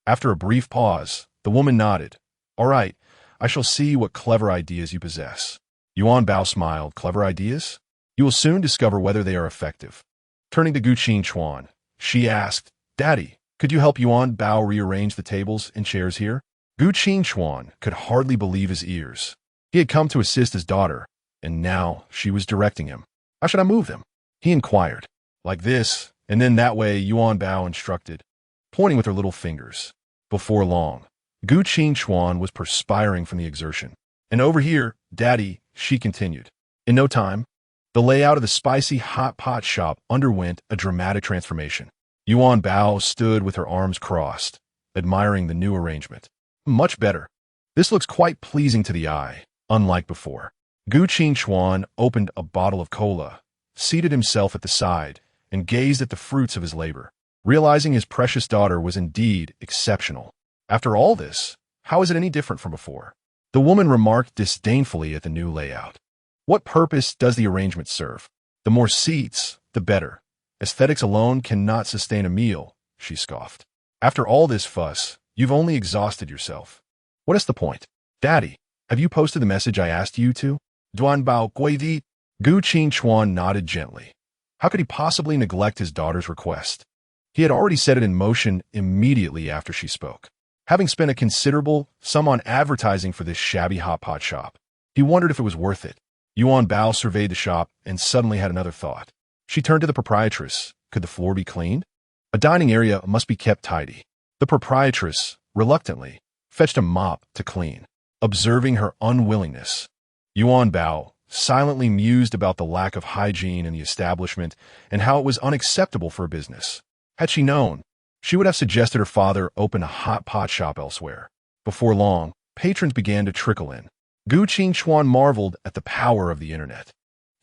After a brief pause, the woman nodded. "All right, I shall see what clever ideas you possess." Yuanbao smiled. "Clever ideas? You will soon discover whether they are effective." Turning to Gu Qingchuan, she asked, "Daddy, could you help Yuanbao rearrange the tables and chairs here?" Gu Qingchuan could hardly believe his ears. He had come to assist his daughter, and now she was directing him. "How should I move them?" he inquired. "Like this, and then that way," Yuanbao instructed, pointing with her little fingers. Before long, Gu Qingchuan was perspiring from the exertion. "And over here, Daddy," she continued. In no time, the layout of the spicy hot pot shop underwent a dramatic transformation. Yuanbao stood with her arms crossed, admiring the new arrangement. "Much better. This looks quite pleasing to the eye, unlike before." Gu Qingchuan opened a bottle of cola, seated himself at the side, and gazed at the fruits of his labor, realizing his precious daughter was indeed exceptional. "After all this, how is it any different from before?" The woman remarked disdainfully at the new layout. "What purpose does the arrangement serve? The more seats, the better. Aesthetics alone cannot sustain a meal," she scoffed. "After all this fuss, you've only exhausted yourself. What is the point?" "Daddy, have you posted the message I asked you to?" Duanbao Guidi. Gu Qingchuan nodded gently. How could he possibly neglect his daughter's request? He had already set it in motion immediately after she spoke. Having spent a considerable sum on advertising for this shabby hot pot shop, he wondered if it was worth it. Yuanbao surveyed the shop and suddenly had another thought. She turned to the proprietress. Could the floor be cleaned? A dining area must be kept tidy. The proprietress, reluctantly, fetched a mop to clean. Observing her unwillingness, Yuanbao silently mused about the lack of hygiene in the establishment and how it was unacceptable for a business. Had she known, she would have suggested her father open a hot pot shop elsewhere. Before long, patrons began to trickle in. Gu Qingchuan marveled at the power of the internet.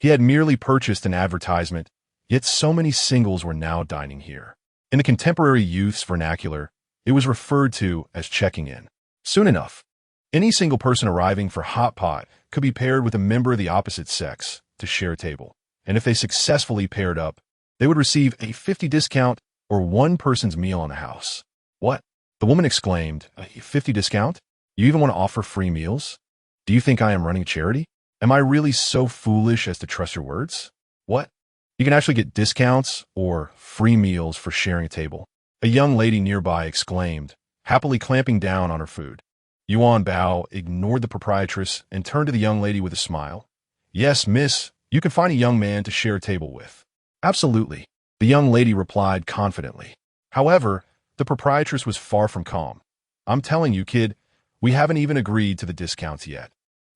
He had merely purchased an advertisement, yet so many singles were now dining here. In the contemporary youth's vernacular, it was referred to as checking in. Soon enough, any single person arriving for hot pot could be paired with a member of the opposite sex to share a table, and if they successfully paired up, they would receive a 50 discount or one person's meal on the house. "What?" the woman exclaimed. "A 50 discount? You even want to offer free meals? Do you think I am running a charity? Am I really so foolish as to trust your words? What? You can actually get discounts or free meals for sharing a table," a young lady nearby exclaimed, happily clamping down on her food. Yuanbao ignored the proprietress and turned to the young lady with a smile. "Yes, miss, you can find a young man to share a table with." "Absolutely," the young lady replied confidently. "However, The proprietress was far from calm. I'm telling you, kid, we haven't even agreed to the discounts yet.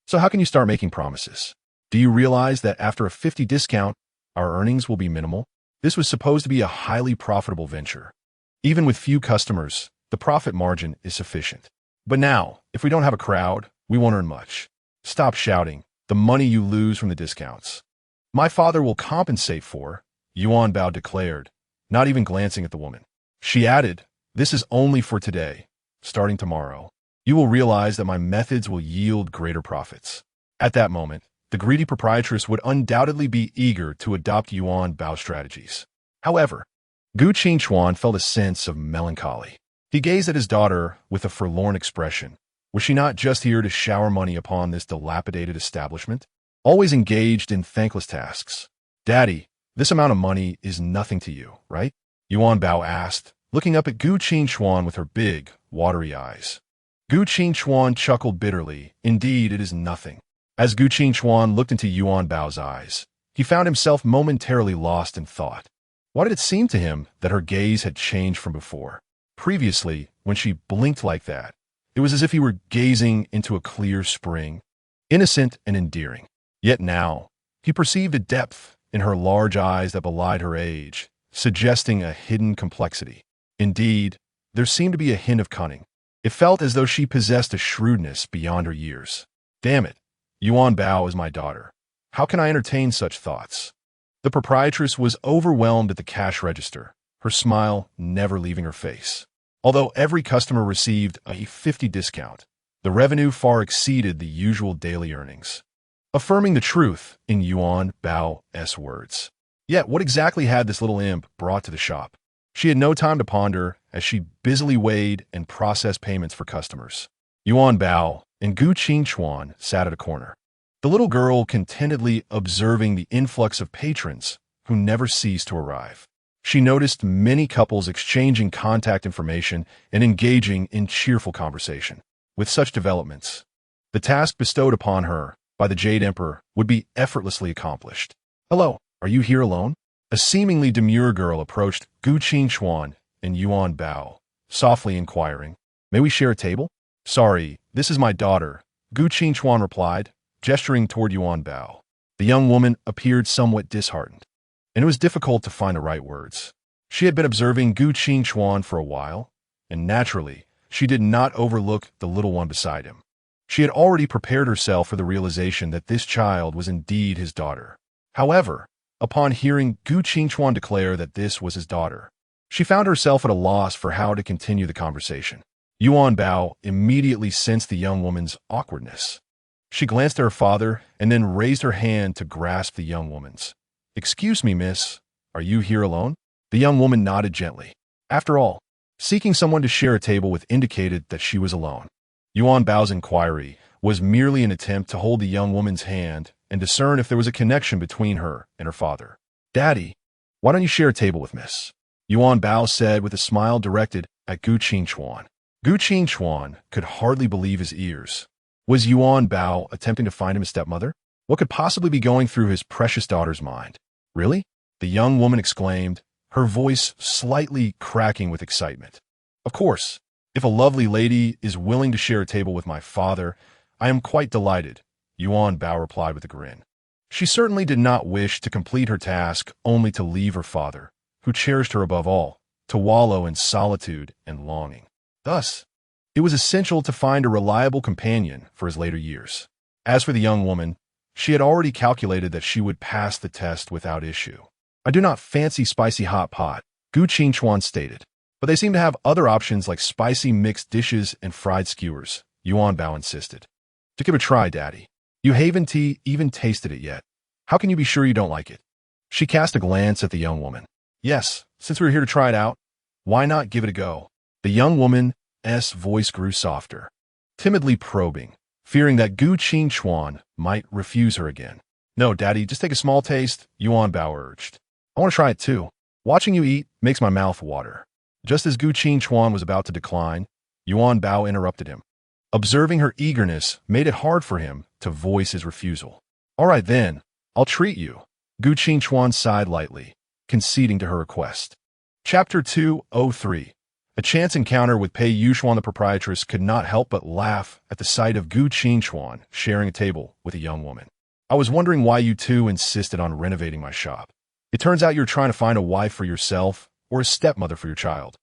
So how can you start making promises? Do you realize that after a 50 discount, our earnings will be minimal? This was supposed to be a highly profitable venture. Even with few customers, the profit margin is sufficient. But now, if we don't have a crowd, we won't earn much. Stop shouting. The money you lose from the discounts. My father will compensate for, Yuanbao declared, not even glancing at the woman. She added, this is only for today. Starting tomorrow, you will realize that my methods will yield greater profits. At that moment, the greedy proprietress would undoubtedly be eager to adopt Yuanbao strategies. However, Gu Qingchuan felt a sense of melancholy. He gazed at his daughter with a forlorn expression. Was she not just here to shower money upon this dilapidated establishment? Always engaged in thankless tasks. Daddy, this amount of money is nothing to you, right? Yuanbao asked, looking up at Gu Qingchuan with her big, watery eyes. Gu Qingchuan chuckled bitterly. Indeed, it is nothing. As Gu Qingchuan looked into Yuanbao's eyes, he found himself momentarily lost in thought. Why did it seem to him that her gaze had changed from before? Previously, when she blinked like that, it was as if he were gazing into a clear spring, innocent and endearing. Yet now, he perceived a depth in her large eyes that belied her age, suggesting a hidden complexity. Indeed, there seemed to be a hint of cunning. It felt as though she possessed a shrewdness beyond her years. Damn it, Yuanbao is my daughter. How can I entertain such thoughts? The proprietress was overwhelmed at the cash register, her smile never leaving her face. Although every customer received a 50 discount, the revenue far exceeded the usual daily earnings, affirming the truth in Yuanbao's words. Yet what exactly had this little imp brought to the shop? She had no time to ponder as she busily weighed and processed payments for customers. Yuanbao and Gu Qingchuan sat at a corner, the little girl contentedly observing the influx of patrons who never ceased to arrive. She noticed many couples exchanging contact information and engaging in cheerful conversation. With such developments, the task bestowed upon her by the Jade Emperor would be effortlessly accomplished. Hello, are you here alone? A seemingly demure girl approached Gu Qingchuan and Yuanbao, softly inquiring, may we share a table? Sorry, this is my daughter, Gu Qingchuan replied, gesturing toward Yuanbao. The young woman appeared somewhat disheartened, and it was difficult to find the right words. She had been observing Gu Qingchuan for a while, and naturally, she did not overlook the little one beside him. She had already prepared herself for the realization that this child was indeed his daughter. However, upon hearing Gu Qingchuan declare that this was his daughter, she found herself at a loss for how to continue the conversation. Yuanbao immediately sensed the young woman's awkwardness. She glanced at her father and then raised her hand to grasp the young woman's. Excuse me, miss, are you here alone? The young woman nodded gently. After all, seeking someone to share a table with indicated that she was alone. Yuanbao's inquiry was merely an attempt to hold the young woman's hand and discern if there was a connection between her and her father. Daddy, why don't you share a table with miss? Yuanbao said with a smile directed at Gu Qingchuan. Gu Qingchuan could hardly believe his ears. Was Yuanbao attempting to find him a stepmother? What could possibly be going through his precious daughter's mind? Really? The young woman exclaimed, her voice slightly cracking with excitement. Of course, if a lovely lady is willing to share a table with my father, I am quite delighted, Yuanbao replied with a grin. She certainly did not wish to complete her task only to leave her father, who cherished her above all, to wallow in solitude and longing. Thus, it was essential to find a reliable companion for his later years. As for the young woman, she had already calculated that she would pass the test without issue. I do not fancy spicy hot pot, Gu Qingchuan stated, but they seem to have other options like spicy mixed dishes and fried skewers, Yuanbao insisted. To give it a try, Daddy. You haven't even tasted it yet. How can you be sure you don't like it? She cast a glance at the young woman. Yes, since we're here to try it out, why not give it a go? The young woman's voice grew softer, timidly probing, fearing that Gu Qingchuan might refuse her again. No, Daddy, just take a small taste, Yuanbao urged. I want to try it too. Watching you eat makes my mouth water. Just as Gu Qingchuan was about to decline, Yuanbao interrupted him. Observing her eagerness made it hard for him to voice his refusal. All right then, I'll treat you. Gu Qingchuan sighed lightly, conceding to her request. Chapter 203. A chance encounter with Pei Yuxuan, the proprietress, could not help but laugh at the sight of Gu Qingchuan sharing a table with a young woman. I was wondering why you two insisted on renovating my shop. It turns out you're trying to find a wife for yourself or a stepmother for your child.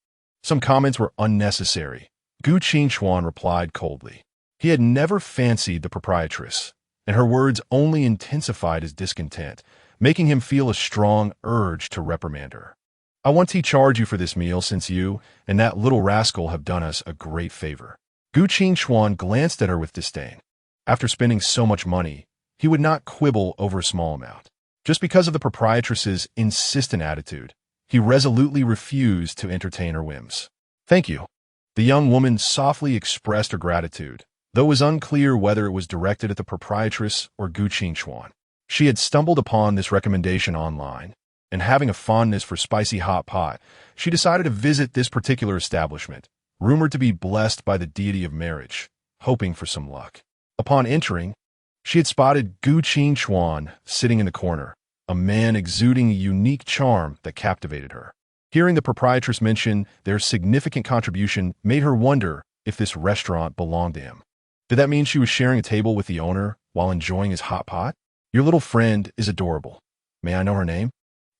Some comments were unnecessary. Gu Qingchuan replied coldly. He had never fancied the proprietress, and her words only intensified his discontent, making him feel a strong urge to reprimand her. I want to charge you for this meal since you and that little rascal have done us a great favor. Gu Qingchuan glanced at her with disdain. After spending so much money, he would not quibble over a small amount. Just because of the proprietress's insistent attitude, he resolutely refused to entertain her whims. Thank you. The young woman softly expressed her gratitude, though it was unclear whether it was directed at the proprietress or Gu Qingchuan. She had stumbled upon this recommendation online, and having a fondness for spicy hot pot, she decided to visit this particular establishment, rumored to be blessed by the deity of marriage, hoping for some luck. Upon entering, she had spotted Gu Qingchuan sitting in the corner, a man exuding a unique charm that captivated her. Hearing the proprietress mention their significant contribution made her wonder if this restaurant belonged to him. Did that mean she was sharing a table with the owner while enjoying his hot pot? Your little friend is adorable. May I know her name?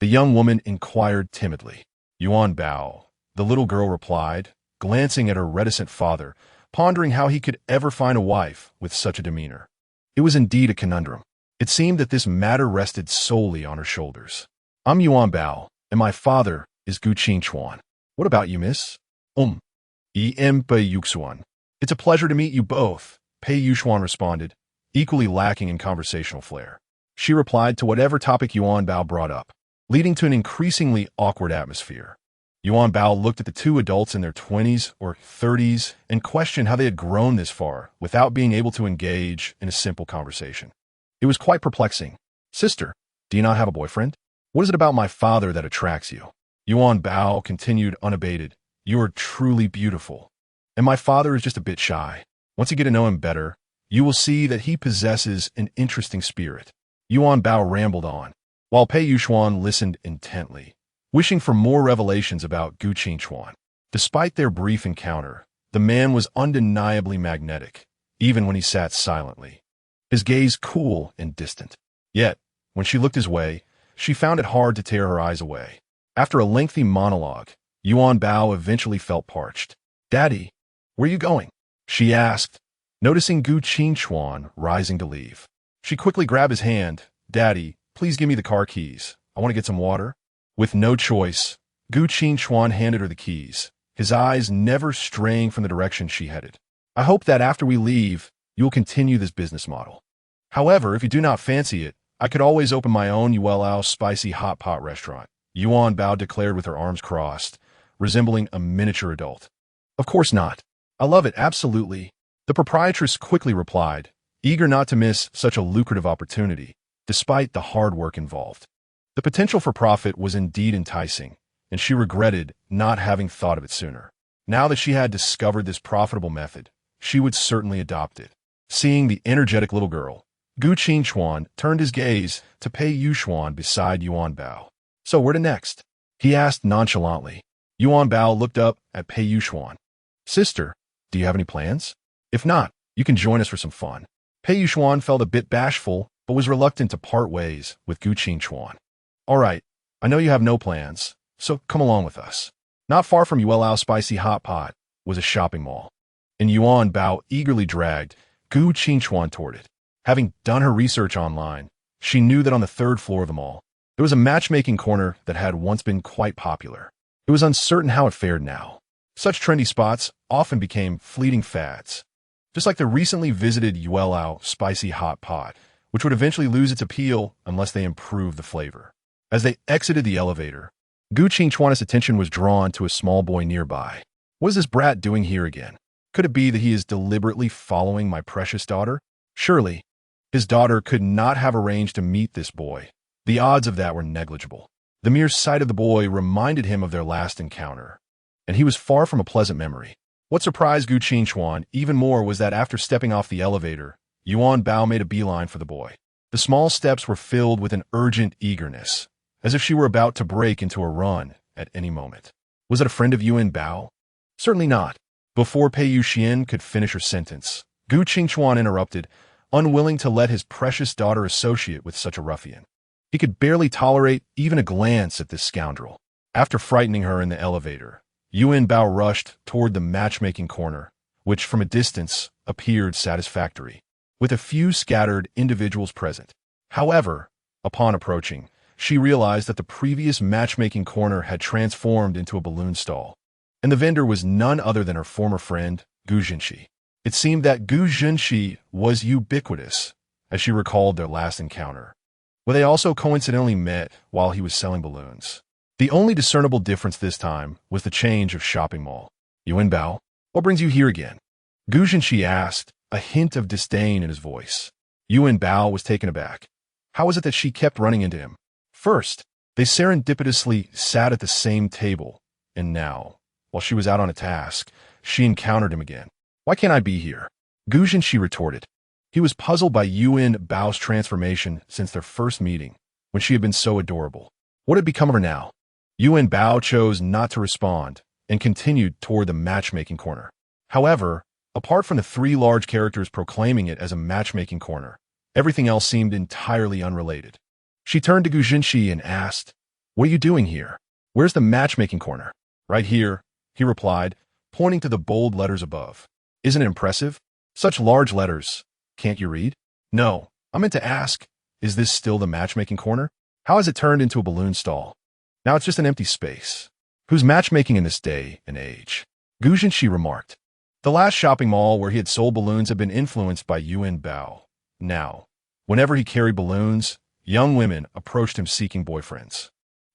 The young woman inquired timidly. Yuanbao, the little girl replied, glancing at her reticent father, pondering how he could ever find a wife with such a demeanor. It was indeed a conundrum. It seemed that this matter rested solely on her shoulders. I'm Yuanbao, and my father is Gu Qingchuan. What about you, miss? Pei Yuxuan. It's a pleasure to meet you both, Pei Yuxuan responded, equally lacking in conversational flair. She replied to whatever topic Yuanbao brought up, leading to an increasingly awkward atmosphere. Yuanbao looked at the two adults in their 20s or 30s and questioned how they had grown this far without being able to engage in a simple conversation. It was quite perplexing. Sister, do you not have a boyfriend? What is it about my father that attracts you? Yuanbao continued unabated. You are truly beautiful. And my father is just a bit shy. Once you get to know him better, you will see that he possesses an interesting spirit. Yuanbao rambled on, while Pei Yuxuan listened intently, wishing for more revelations about Gu Qingchuan. Despite their brief encounter, the man was undeniably magnetic, even when he sat silently, his gaze cool and distant. Yet, when she looked his way, she found it hard to tear her eyes away. After a lengthy monologue, Yuanbao eventually felt parched. Daddy, where are you going? She asked, noticing Gu Qingchuan rising to leave. She quickly grabbed his hand. Daddy, please give me the car keys. I want to get some water. With no choice, Gu Qingchuan handed her the keys, his eyes never straying from the direction she headed. I hope that after we leave, you will continue this business model. However, if you do not fancy it, I could always open my own Yuelao spicy hot pot restaurant, Yuanbao declared with her arms crossed, resembling a miniature adult. Of course not. I love it, absolutely. The proprietress quickly replied, eager not to miss such a lucrative opportunity, despite the hard work involved. The potential for profit was indeed enticing, and she regretted not having thought of it sooner. Now that she had discovered this profitable method, she would certainly adopt it. Seeing the energetic little girl, Gu Qingchuan turned his gaze to Pei Yuxuan beside Yuanbao. So where to next? He asked nonchalantly. Yuanbao looked up at Pei Yuxuan. Sister, do you have any plans? If not, you can join us for some fun. Pei Yuxuan felt a bit bashful, but was reluctant to part ways with Gu Qingchuan. All right, I know you have no plans, so come along with us. Not far from Yuelao Spicy Hot Pot was a shopping mall, and Yuanbao eagerly dragged Gu Qingchuan toward it. Having done her research online, she knew that on the third floor of the mall, there was a matchmaking corner that had once been quite popular. It was uncertain how it fared now. Such trendy spots often became fleeting fads, just like the recently visited Yuelao Spicy Hot Pot, which would eventually lose its appeal unless they improved the flavor. As they exited the elevator, Gu Qingchuan's attention was drawn to a small boy nearby. What is this brat doing here again? Could it be that he is deliberately following my precious daughter? Surely, his daughter could not have arranged to meet this boy. The odds of that were negligible. The mere sight of the boy reminded him of their last encounter, and he was far from a pleasant memory. What surprised Gu Qingchuan even more was that after stepping off the elevator, Yuanbao made a beeline for the boy. The small steps were filled with an urgent eagerness, as if she were about to break into a run at any moment. Was it a friend of Yuanbao? Certainly not. Before Pei Yuxian could finish her sentence, Gu Qingchuan interrupted, unwilling to let his precious daughter associate with such a ruffian. He could barely tolerate even a glance at this scoundrel. After frightening her in the elevator, Yuanbao rushed toward the matchmaking corner, which from a distance appeared satisfactory, with a few scattered individuals present. However, upon approaching, she realized that the previous matchmaking corner had transformed into a balloon stall, and the vendor was none other than her former friend, Gu Jinshi. It seemed that Gu Jinshi was ubiquitous, as she recalled their last encounter, where they also coincidentally met while he was selling balloons. The only discernible difference this time was the change of shopping mall. Yuanbao, what brings you here again? Gu Jinshi asked, a hint of disdain in his voice. Yuanbao was taken aback. How was it that she kept running into him? First, they serendipitously sat at the same table, and now, while she was out on a task, she encountered him again. Why can't I be here? Gu Jinshi retorted. He was puzzled by Yuanbao's transformation since their first meeting, when she had been so adorable. What had become of her now? Yuanbao chose not to respond and continued toward the matchmaking corner. However, apart from the three large characters proclaiming it as a matchmaking corner, everything else seemed entirely unrelated. She turned to Gu Jinshi and asked, "What are you doing here? Where's the matchmaking corner?" "Right here," he replied, pointing to the bold letters above. "Isn't it impressive? Such large letters. Can't you read?" "No, I meant to ask, is this still the matchmaking corner? How has it turned into a balloon stall? Now it's just an empty space. Who's matchmaking in this day and age?" Gu Jinshi remarked. The last shopping mall where he had sold balloons had been influenced by Yuanbao. Now, whenever he carried balloons, young women approached him seeking boyfriends.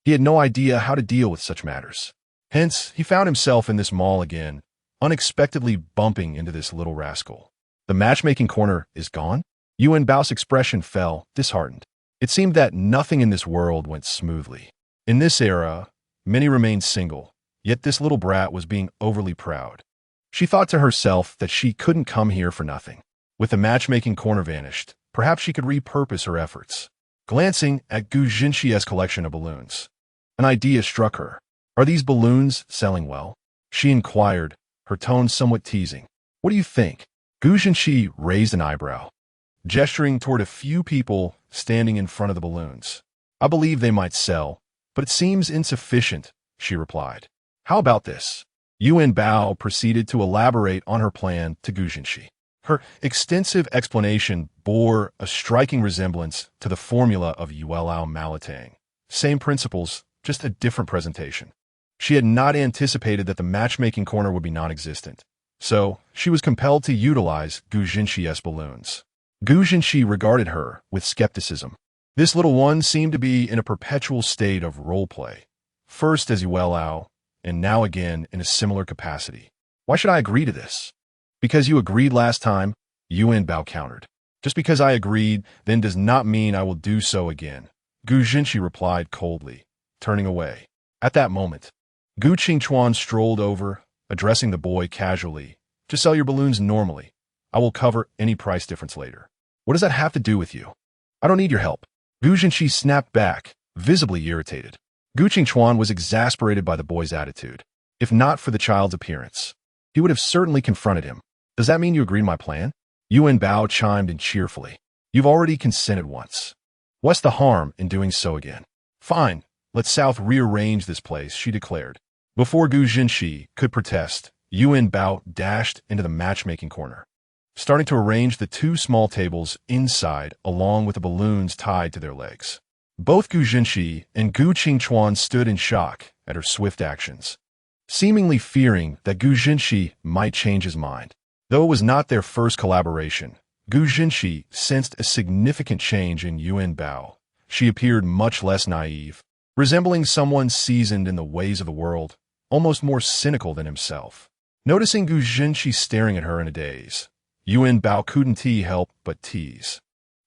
He had no idea how to deal with such matters. Hence, he found himself in this mall again, unexpectedly bumping into this little rascal. The matchmaking corner is gone? Yuanbao's expression fell, disheartened. It seemed that nothing in this world went smoothly. In this era, many remained single, yet this little brat was being overly proud. She thought to herself that she couldn't come here for nothing. With the matchmaking corner vanished, perhaps she could repurpose her efforts. Glancing at Gu Jinshi's collection of balloons, an idea struck her. "Are these balloons selling well?" she inquired, her tone somewhat teasing. "What do you think?" Gu Jinshi raised an eyebrow, gesturing toward a few people standing in front of the balloons. "I believe they might sell, but it seems insufficient," she replied. "How about this?" Yuanbao proceeded to elaborate on her plan to Gu Jinshi. Her extensive explanation bore a striking resemblance to the formula of Yuelao Malatang. Same principles, just a different presentation. She had not anticipated that the matchmaking corner would be non-existent, so she was compelled to utilize Gu Jinshi's balloons. Gu Jinshi regarded her with skepticism. This little one seemed to be in a perpetual state of role-play, first as Yuelao, and now again in a similar capacity. "Why should I agree to this?" "Because you agreed last time," Yuanbao countered. "Just because I agreed, then does not mean I will do so again," Gu Jinshi replied coldly, turning away. At that moment, Gu Qingchuan strolled over, addressing the boy casually. "Just sell your balloons normally. I will cover any price difference later." "What does that have to do with you?" "I don't need your help." Gu Jinshi snapped back, visibly irritated. Gu Qingchuan was exasperated by the boy's attitude. If not for the child's appearance, he would have certainly confronted him. "Does that mean you agree to my plan?" Yuanbao chimed in cheerfully. "You've already consented once. What's the harm in doing so again?" "Fine, let's South rearrange this place," she declared. Before Gu Jinshi could protest, Yuanbao dashed into the matchmaking corner, starting to arrange the two small tables inside along with the balloons tied to their legs. Both Gu Jinshi and Gu Qingchuan stood in shock at her swift actions, seemingly fearing that Gu Jinshi might change his mind. Though it was not their first collaboration, Gu Jinshi sensed a significant change in Yuanbao. She appeared much less naive, resembling someone seasoned in the ways of the world, almost more cynical than himself. Noticing Gu Jinshi staring at her in a daze, Yuanbao couldn't help but tease.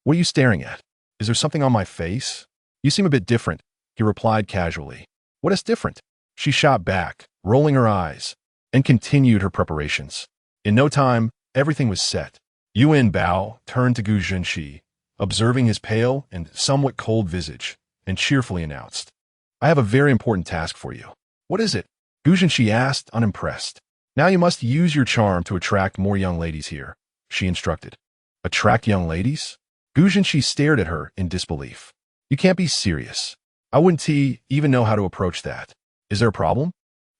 "What are you staring at? Is there something on my face?" "You seem a bit different," he replied casually. "What is different?" She shot back, rolling her eyes, and continued her preparations. In no time, everything was set. Yuanbao turned to Gu Jinshi, observing his pale and somewhat cold visage, and cheerfully announced, "I have a very important task for you." "What is it?" Gu Jinshi asked, unimpressed. Now you must use your charm to attract more young ladies here, she instructed. Attract young ladies? Gu Zhenxi stared at her in disbelief. You can't be serious. I wouldn't even know how to approach that. Is there a problem?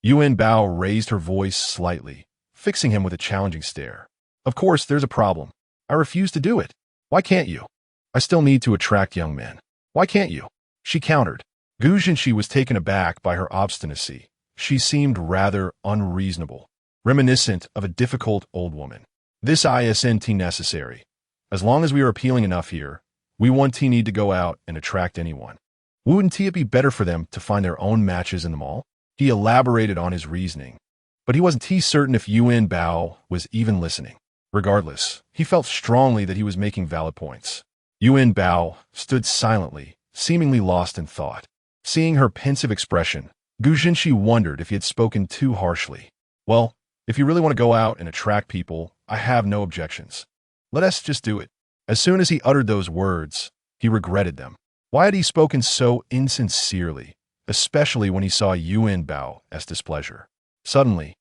Yuanbao raised her voice slightly, fixing him with a challenging stare. Of course, there's a problem. I refuse to do it. Why can't you? I still need to attract young men. Why can't you? She countered. Gu Zhenxi was taken aback by her obstinacy. She seemed rather unreasonable, reminiscent of a difficult old woman. This isn't necessary. As long as we are appealing enough here, we won't need to go out and attract anyone. Wouldn't it be better for them to find their own matches in the mall? He elaborated on his reasoning, but he wasn't certain if Yuanbao was even listening. Regardless, he felt strongly that he was making valid points. Yuanbao stood silently, seemingly lost in thought. Seeing her pensive expression, Gu Zhenxi wondered if he had spoken too harshly. Well, if you really want to go out and attract people, I have no objections. Let us just do it. As soon as he uttered those words, he regretted them. Why had he spoken so insincerely, especially when he saw Yuanbao's displeasure? Suddenly,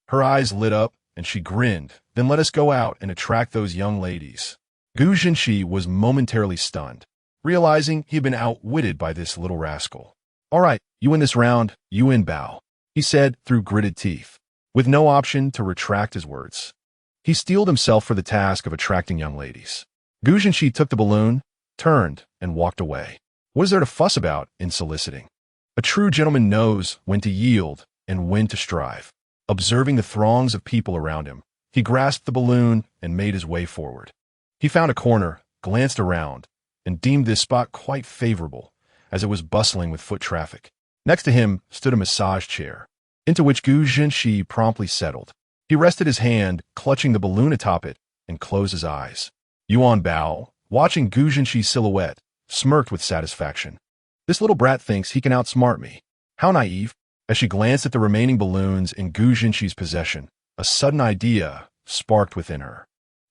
her eyes lit up and she grinned. Then let us go out and attract those young ladies. Gu Zhenxi was momentarily stunned, realizing he had been outwitted by this little rascal. All right, you win this round, Yuanbao, he said through gritted teeth, with no option to retract his words. He steeled himself for the task of attracting young ladies. Gu Zhenxi took the balloon, turned, and walked away. What is there to fuss about in soliciting? A true gentleman knows when to yield and when to strive. Observing the throngs of people around him, he grasped the balloon and made his way forward. He found a corner, glanced around, and deemed this spot quite favorable, as it was bustling with foot traffic. Next to him stood a massage chair, into which Gu Zhenxi promptly settled. He rested his hand, clutching the balloon atop it, and closed his eyes. Yuanbao, watching Gu Zhenxi's silhouette, smirked with satisfaction. This little brat thinks he can outsmart me. How naive. As she glanced at the remaining balloons in Gu Zhenxi's possession, a sudden idea sparked within her.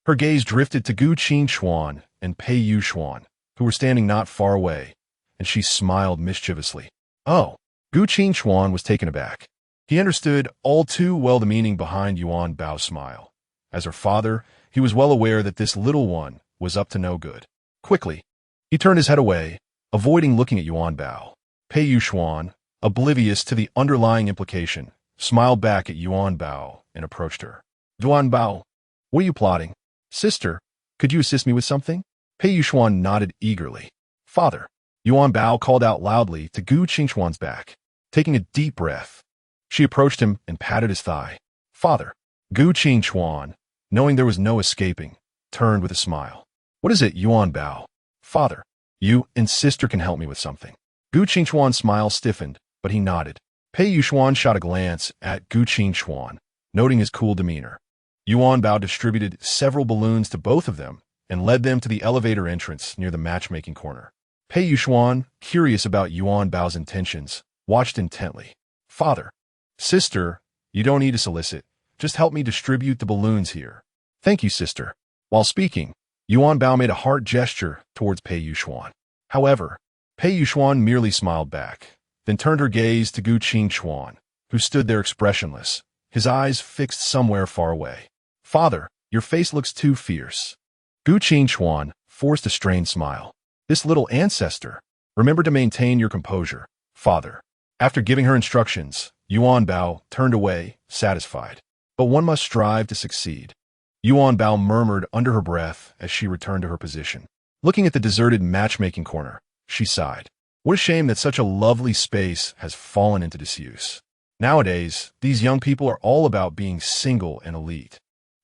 Her gaze drifted to Gu Qingchuan and Pei Yuxuan, who were standing not far away, and she smiled mischievously. Oh, Gu Qingchuan was taken aback. He understood all too well the meaning behind Yuanbao's smile. As her father, he was well aware that this little one was up to no good. Quickly, he turned his head away, avoiding looking at Yuanbao. Pei Yuxuan, oblivious to the underlying implication, smiled back at Yuanbao and approached her. Yuanbao, what are you plotting? Sister, could you assist me with something? Pei Yuxuan nodded eagerly. Father, Yuanbao called out loudly to Gu Qingchuan's back. Taking a deep breath, she approached him and patted his thigh. Father, Gu Qingchuan, knowing there was no escaping, turned with a smile. What is it, Yuanbao? Father, you and sister can help me with something. Gu Qingchuan's smile stiffened, but he nodded. Pei Yuxuan shot a glance at Gu Qingchuan, noting his cool demeanor. Yuanbao distributed several balloons to both of them and led them to the elevator entrance near the matchmaking corner. Pei Yuxuan, curious about Yuanbao's intentions, watched intently. Father, sister, you don't need to solicit. Just help me distribute the balloons here. Thank you, sister. While speaking, Yuanbao made a heart gesture towards Pei Yuxuan. However, Pei Yuxuan merely smiled back, then turned her gaze to Gu Qingchuan, who stood there expressionless, his eyes fixed somewhere far away. Father, your face looks too fierce. Gu Qingchuan forced a strained smile. This little ancestor. Remember to maintain your composure, father. After giving her instructions, Yuanbao turned away, satisfied. But one must strive to succeed. Yuanbao murmured under her breath as she returned to her position. Looking at the deserted matchmaking corner, she sighed. What a shame that such a lovely space has fallen into disuse. Nowadays, these young people are all about being single and elite.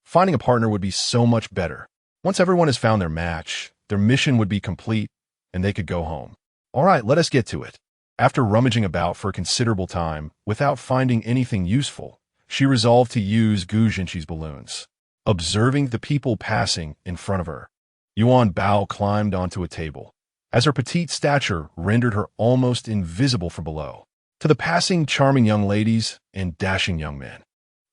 Finding a partner would be so much better. Once everyone has found their match, their mission would be complete, and they could go home. All right, let us get to it. After rummaging about for a considerable time without finding anything useful, she resolved to use Gu Zhenxi's balloons. Observing the people passing in front of her, Yuanbao climbed onto a table, as her petite stature rendered her almost invisible from below. To the passing charming young ladies and dashing young men,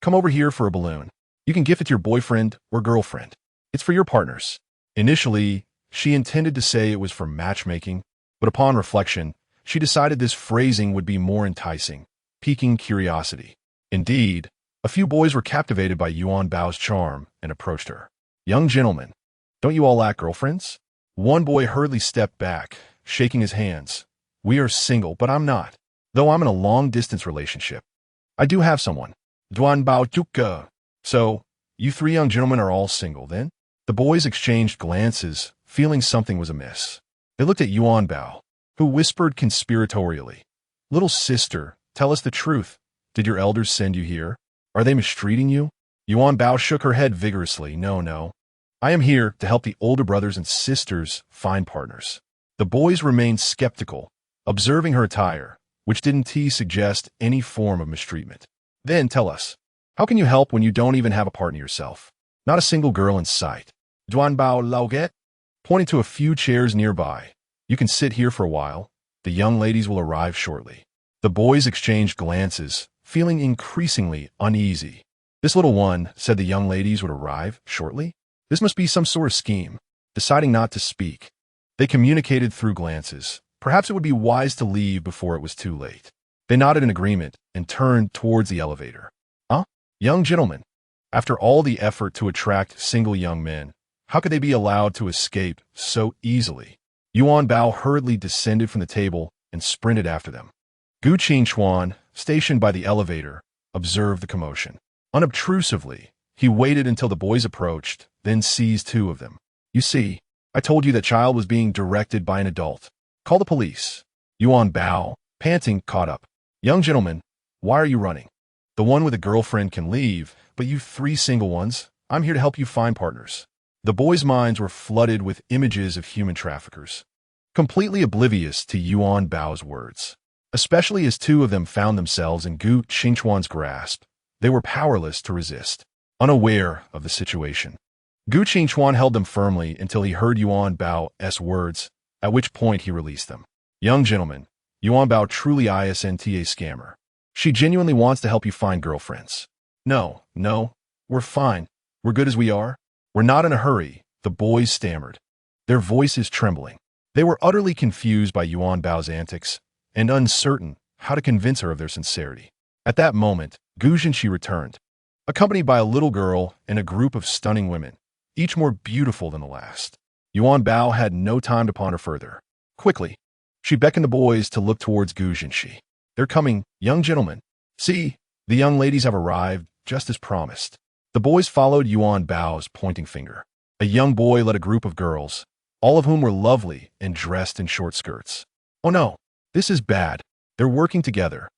come over here for a balloon. You can gift it to your boyfriend or girlfriend. It's for your partners. Initially, she intended to say it was for matchmaking, but upon reflection, she decided this phrasing would be more enticing, piquing curiosity. Indeed, A few boys were captivated by Yuanbao's charm and approached her. "Young gentlemen, don't you all lack girlfriends?" One boy hurriedly stepped back, shaking his hands. "We are single, but I'm not. Though I'm in a long-distance relationship. I do have someone. Duanbao Tuka. So, you three young gentlemen are all single, then?" The boys exchanged glances, feeling something was amiss. They looked at Yuanbao, who whispered conspiratorially, "Little sister, tell us the truth. Did your elders send you here? Are they mistreating you?" Yuanbao shook her head vigorously. No. I am here to help the older brothers and sisters find partners." The boys remained skeptical, observing her attire, which didn't suggest any form of mistreatment. "Then tell us, how can you help when you don't even have a partner yourself? Not a single girl in sight." Duanbao Laoget, pointing to a few chairs nearby. "You can sit here for a while. The young ladies will arrive shortly." The boys exchanged glances, feeling increasingly uneasy. "This little one said the young ladies would arrive shortly? This must be some sort of scheme." Deciding not to speak, they communicated through glances. Perhaps it would be wise to leave before it was too late. They nodded in agreement and turned towards the elevator. Young gentlemen, after all the effort to attract single young men, how could they be allowed to escape so easily?" Yuanbao hurriedly descended from the table and sprinted after them. Gu Qingchuan, stationed by the elevator, observed the commotion. Unobtrusively, he waited until the boys approached, then seized two of them. "You see, I told you that child was being directed by an adult. Call the police." Yuanbao, panting, caught up. "Young gentlemen, why are you running? The one with a girlfriend can leave, but you three single ones, I'm here to help you find partners." The boys' minds were flooded with images of human traffickers, completely oblivious to Yuanbao's words. Especially as two of them found themselves in Gu Qingchuan's grasp, they were powerless to resist, unaware of the situation. Gu Qingchuan held them firmly until he heard Yuanbao's words, at which point he released them. "Young gentlemen, Yuanbao truly isn't a scammer. She genuinely wants to help you find girlfriends." No, we're fine. We're good as we are. We're not in a hurry," the boys stammered, their voices trembling. They were utterly confused by Yuanbao's antics and uncertain how to convince her of their sincerity. At that moment, Gu Zhenxi returned, accompanied by a little girl and a group of stunning women, each more beautiful than the last. Yuanbao had no time to ponder further. Quickly, she beckoned the boys to look towards Gu Zhenxi. "They're coming, young gentlemen. See, the young ladies have arrived, just as promised." The boys followed Yuanbao's pointing finger. A young boy led a group of girls, all of whom were lovely and dressed in short skirts. "Oh no, this is bad. They're working together."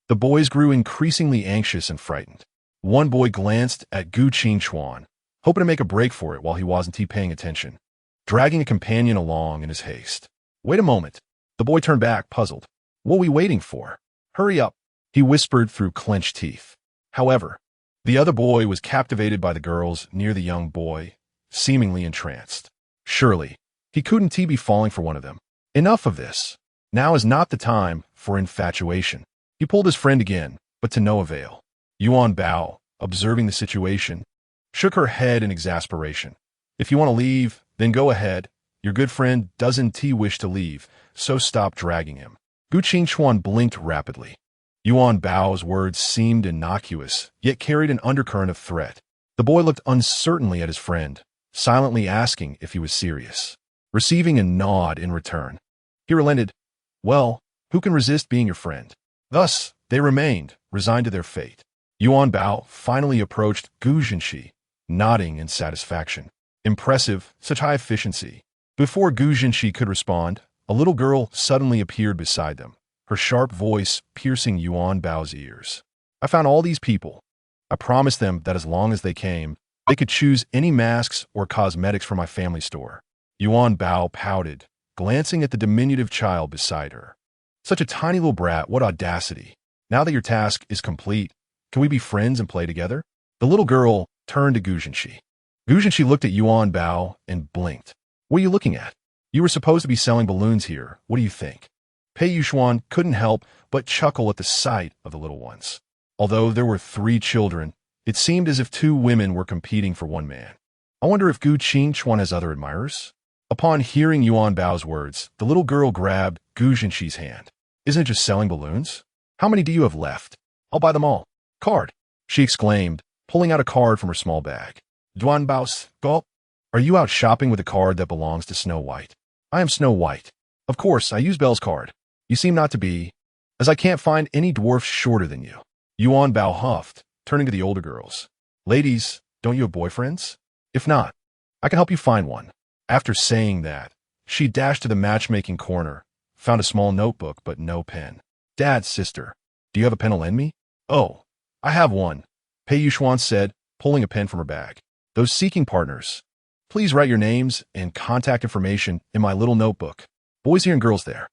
The boys grew increasingly anxious and frightened. One boy glanced at Gu Qingchuan, hoping to make a break for it while he wasn't paying attention, dragging a companion along in his haste. "Wait a moment." The boy turned back, puzzled. "What are we waiting for? Hurry up," he whispered through clenched teeth. However, the other boy was captivated by the girls near the young boy, seemingly entranced. Surely, he couldn't be falling for one of them. Enough of this. Now is not the time for infatuation. He pulled his friend again, but to no avail. Yuanbao, observing the situation, shook her head in exasperation. "If you want to leave, then go ahead. Your good friend doesn't wish to leave, so stop dragging him." Gu Qingchuan blinked rapidly. Yuanbao's words seemed innocuous, yet carried an undercurrent of threat. The boy looked uncertainly at his friend, silently asking if he was serious. Receiving a nod in return, he relented. "Well, who can resist being your friend?" Thus, they remained, resigned to their fate. Yuanbao finally approached Gu Zhenxi, nodding in satisfaction. Impressive, such high efficiency. Before Gu Zhenxi could respond, a little girl suddenly appeared beside them, her sharp voice piercing Yuanbao's ears. "I found all these people. I promised them that as long as they came, they could choose any masks or cosmetics from my family store." Yuanbao pouted, glancing at the diminutive child beside her. "Such a tiny little brat, what audacity. Now that your task is complete, can we be friends and play together?" The little girl turned to Gu Zhenxi. Gu Zhenxi looked at Yuanbao and blinked. "What are you looking at? You were supposed to be selling balloons here. What do you think?" Pei Yuxuan couldn't help but chuckle at the sight of the little ones. Although there were 3 children, it seemed as if 2 women were competing for one man. "I wonder if Gu Qingchuan has other admirers?" Upon hearing Yuanbao's words, the little girl grabbed Gu Zhenxi's hand. "Isn't it just selling balloons? How many do you have left? I'll buy them all." "Card." she exclaimed, pulling out a card from her small bag. Yuanbao's, gulp. Are you out shopping with a card that belongs to Snow White? I am Snow White. Of course, I use Belle's card. You seem not to be, as I can't find any dwarfs shorter than you. Yuanbao huffed, turning to the older girls. Ladies, don't you have boyfriends? If not, I can help you find one. After saying that, she dashed to the matchmaking corner, found a small notebook but no pen. Dad, sister, do you have a pen to lend me? Oh, I have one, Pei Yuxuan said, pulling a pen from her bag. Those seeking partners, please write your names and contact information in my little notebook. Boys here and girls there.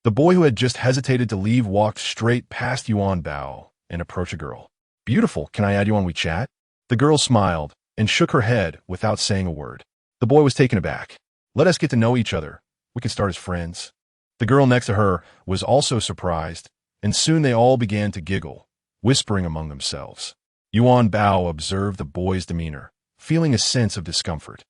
The boy who had just hesitated to leave walked straight past Yuanbao and approached a girl. Beautiful, can I add you on WeChat? The girl smiled and shook her head without saying a word. The boy was taken aback. Let us get to know each other. We can start as friends. The girl next to her was also surprised, and soon they all began to giggle, whispering among themselves. Yuanbao observed the boy's demeanor, feeling a sense of discomfort.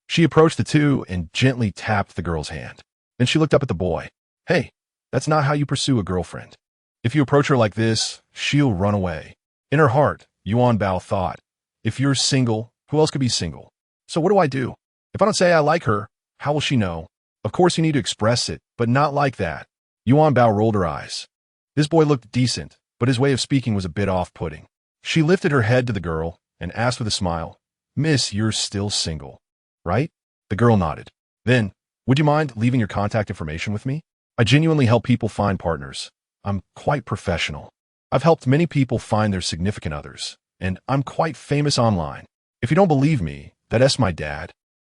She approached the two and gently tapped the girl's hand. Then she looked up at the boy. Hey, that's not how you pursue a girlfriend. If you approach her like this, she'll run away. In her heart, Yuanbao thought, if you're single, who else could be single? So what do I do? If I don't say I like her, how will she know? Of course you need to express it, but not like that. Yuanbao rolled her eyes. This boy looked decent, but his way of speaking was a bit off-putting. She lifted her head to the girl and asked with a smile, Miss, you're still single, right? The girl nodded. Then, would you mind leaving your contact information with me? I genuinely help people find partners. I'm quite professional. I've helped many people find their significant others, and I'm quite famous online. If you don't believe me, that's my dad,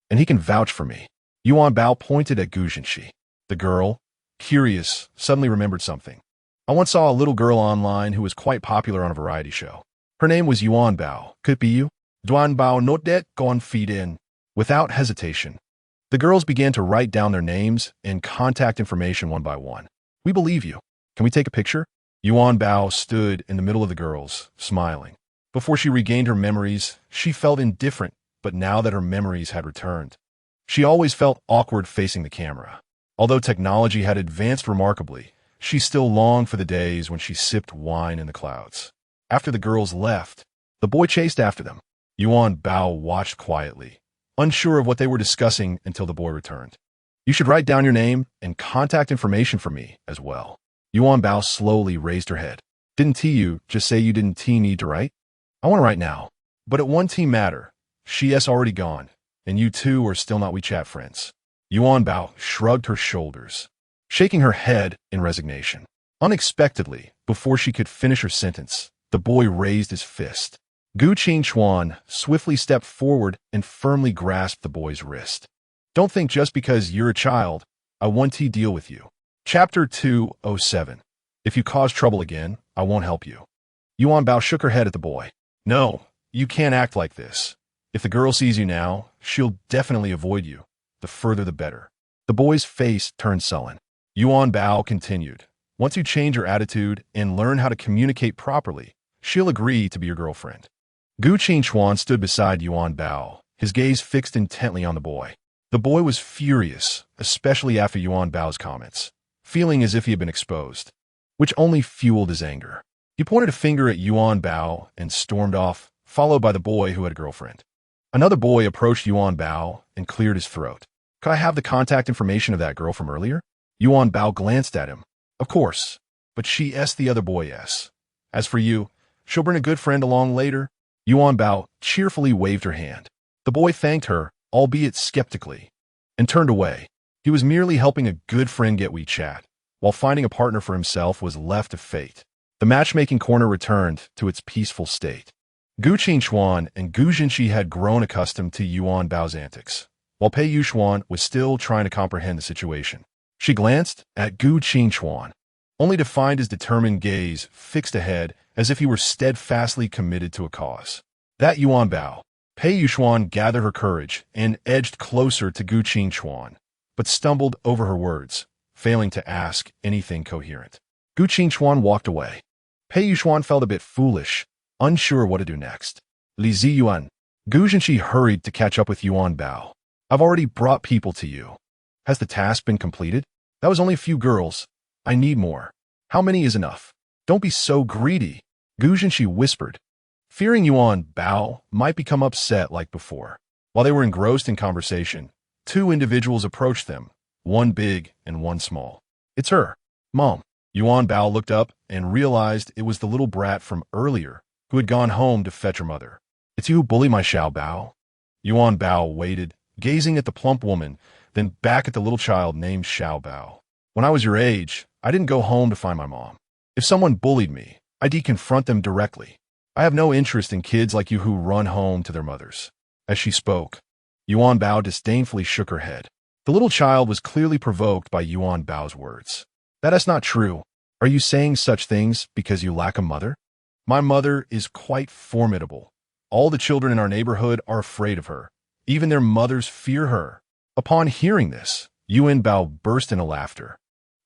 and he can vouch for me. Yuanbao pointed at Gu Zhenxi. The girl, curious, suddenly remembered something. I once saw a little girl online who was quite popular on a variety show. Her name was Yuanbao. Could it be you? Yuanbao not that gone feed in. Without hesitation, the girls began to write down their names and contact information one by one. We believe you. Can we take a picture? Yuanbao stood in the middle of the girls, smiling. Before she regained her memories, she felt indifferent, but now that her memories had returned, she always felt awkward facing the camera. Although technology had advanced remarkably, she still longed for the days when she sipped wine in the clouds. After the girls left, the boy chased after them. Yuanbao watched quietly, unsure of what they were discussing until the boy returned. You should write down your name and contact information for me as well. Yuanbao slowly raised her head. Didn't you just say you didn't need to write? I want to write now. But it one matter. She has already gone, and you two are still not WeChat friends. Yuanbao shrugged her shoulders, shaking her head in resignation. Unexpectedly, before she could finish her sentence, the boy raised his fist. Gu Qingchuan swiftly stepped forward and firmly grasped the boy's wrist. Don't think just because you're a child, I want to deal with you. Chapter 207. If you cause trouble again, I won't help you. Yuanbao shook her head at the boy. No, you can't act like this. If the girl sees you now, she'll definitely avoid you. The further the better. The boy's face turned sullen. Yuanbao continued. Once you change your attitude and learn how to communicate properly, she'll agree to be your girlfriend. Gu Qingchuan stood beside Yuanbao, his gaze fixed intently on the boy. The boy was furious, especially after Yuanbao's comments, feeling as if he had been exposed, which only fueled his anger. He pointed a finger at Yuanbao and stormed off, followed by the boy who had a girlfriend. Another boy approached Yuanbao and cleared his throat. Could I have the contact information of that girl from earlier? Yuanbao glanced at him. Of course, but she asked the other boy yes. As for you, she'll bring a good friend along later. Yuanbao cheerfully waved her hand. The boy thanked her, albeit skeptically, and turned away. He was merely helping a good friend get WeChat, while finding a partner for himself was left to fate. The matchmaking corner returned to its peaceful state. Gu Qingchuan and Gu Zhenxi had grown accustomed to Yuanbao's antics, while Pei Yuxuan was still trying to comprehend the situation. She glanced at Gu Qingchuan, only to find his determined gaze fixed ahead as if he were steadfastly committed to a cause. That Yuanbao. Pei Yuxuan gathered her courage and edged closer to Gu Qingchuan, but stumbled over her words, failing to ask anything coherent. Gu Qingchuan walked away. Pei Yuxuan felt a bit foolish, unsure what to do next. Li Ziyuan. Gu Zhenxi hurried to catch up with Yuanbao. I've already brought people to you. Has the task been completed? That was only a few girls. I need more. How many is enough? Don't be so greedy, Gu Zhenxi whispered, fearing Yuanbao might become upset like before. While they were engrossed in conversation, two individuals approached them, one big and one small. "It's her, Mom." Yuanbao looked up and realized it was the little brat from earlier who had gone home to fetch her mother. "It's you who bully my Xiaobao?" Yuanbao waited, gazing at the plump woman, then back at the little child named Xiaobao. "When I was your age, I didn't go home to find my mom. If someone bullied me, I'd confront them directly. I have no interest in kids like you who run home to their mothers." As she spoke, Yuanbao disdainfully shook her head. The little child was clearly provoked by Yuanbao's words. "That is not true. Are you saying such things because you lack a mother? My mother is quite formidable. All the children in our neighborhood are afraid of her. Even their mothers fear her." Upon hearing this, Yuanbao burst into laughter,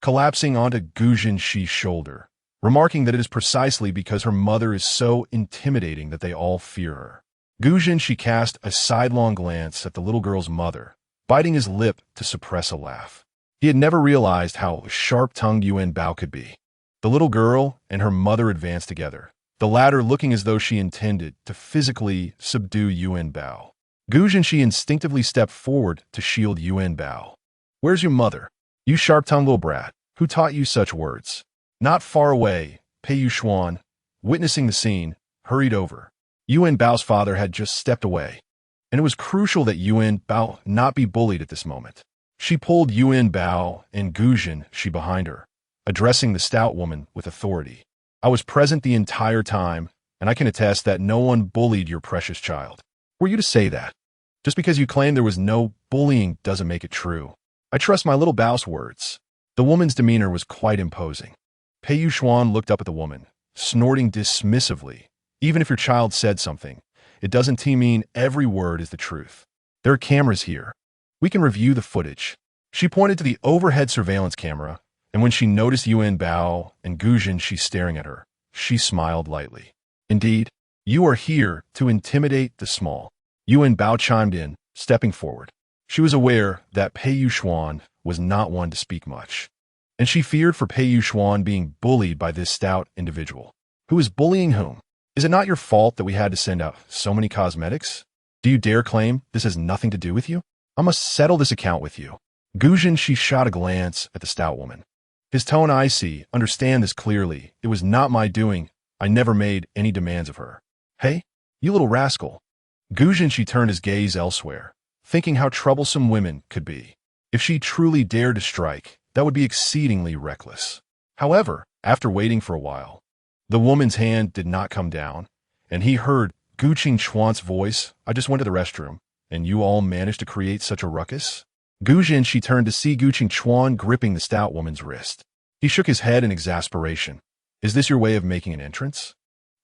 collapsing onto Gu Zhenxi's shoulder, remarking that it is precisely because her mother is so intimidating that they all fear her. Gu Zhenxi cast a sidelong glance at the little girl's mother, biting his lip to suppress a laugh. He had never realized how sharp-tongued Yuanbao could be. The little girl and her mother advanced together, the latter looking as though she intended to physically subdue Yuanbao. Gu Zhenxi instinctively stepped forward to shield Yuanbao. "Where's your mother? You sharp-tongued little brat. Who taught you such words?" Not far away, Pei Yuxuan, witnessing the scene, hurried over. Yuanbao's father had just stepped away, and it was crucial that Yuanbao not be bullied at this moment. She pulled Yuanbao and Gu Zhenxi behind her, addressing the stout woman with authority. "I was present the entire time, and I can attest that no one bullied your precious child. Were you to say that? Just because you claim there was no bullying doesn't make it true. I trust my little Bao's words." The woman's demeanor was quite imposing. Pei Yuxuan looked up at the woman, snorting dismissively. "Even if your child said something, it doesn't mean every word is the truth. There are cameras here. We can review the footage." She pointed to the overhead surveillance camera, and when she noticed Yuanbao and Gu Zhenxi staring at her, she smiled lightly. "Indeed, you are here to intimidate the small." Yuanbao chimed in, stepping forward. She was aware that Pei Yuxuan was not one to speak much, and she feared for Pei Yuxuan being bullied by this stout individual. "Who is bullying whom? Is it not your fault that we had to send out so many cosmetics? Do you dare claim this has nothing to do with you? I must settle this account with you." Gu Zhenxi shot a glance at the stout woman. His tone icy. "Understand this clearly. It was not my doing. I never made any demands of her." "Hey, you little rascal." Gu Zhenxi turned his gaze elsewhere, thinking how troublesome women could be. If she truly dared to strike, that would be exceedingly reckless. However, after waiting for a while, the woman's hand did not come down, and he heard Gu Qingchuan's voice. "I just went to the restroom, and you all managed to create such a ruckus?" Gu Zhenxi turned to see Gu Qingchuan gripping the stout woman's wrist. He shook his head in exasperation. "Is this your way of making an entrance?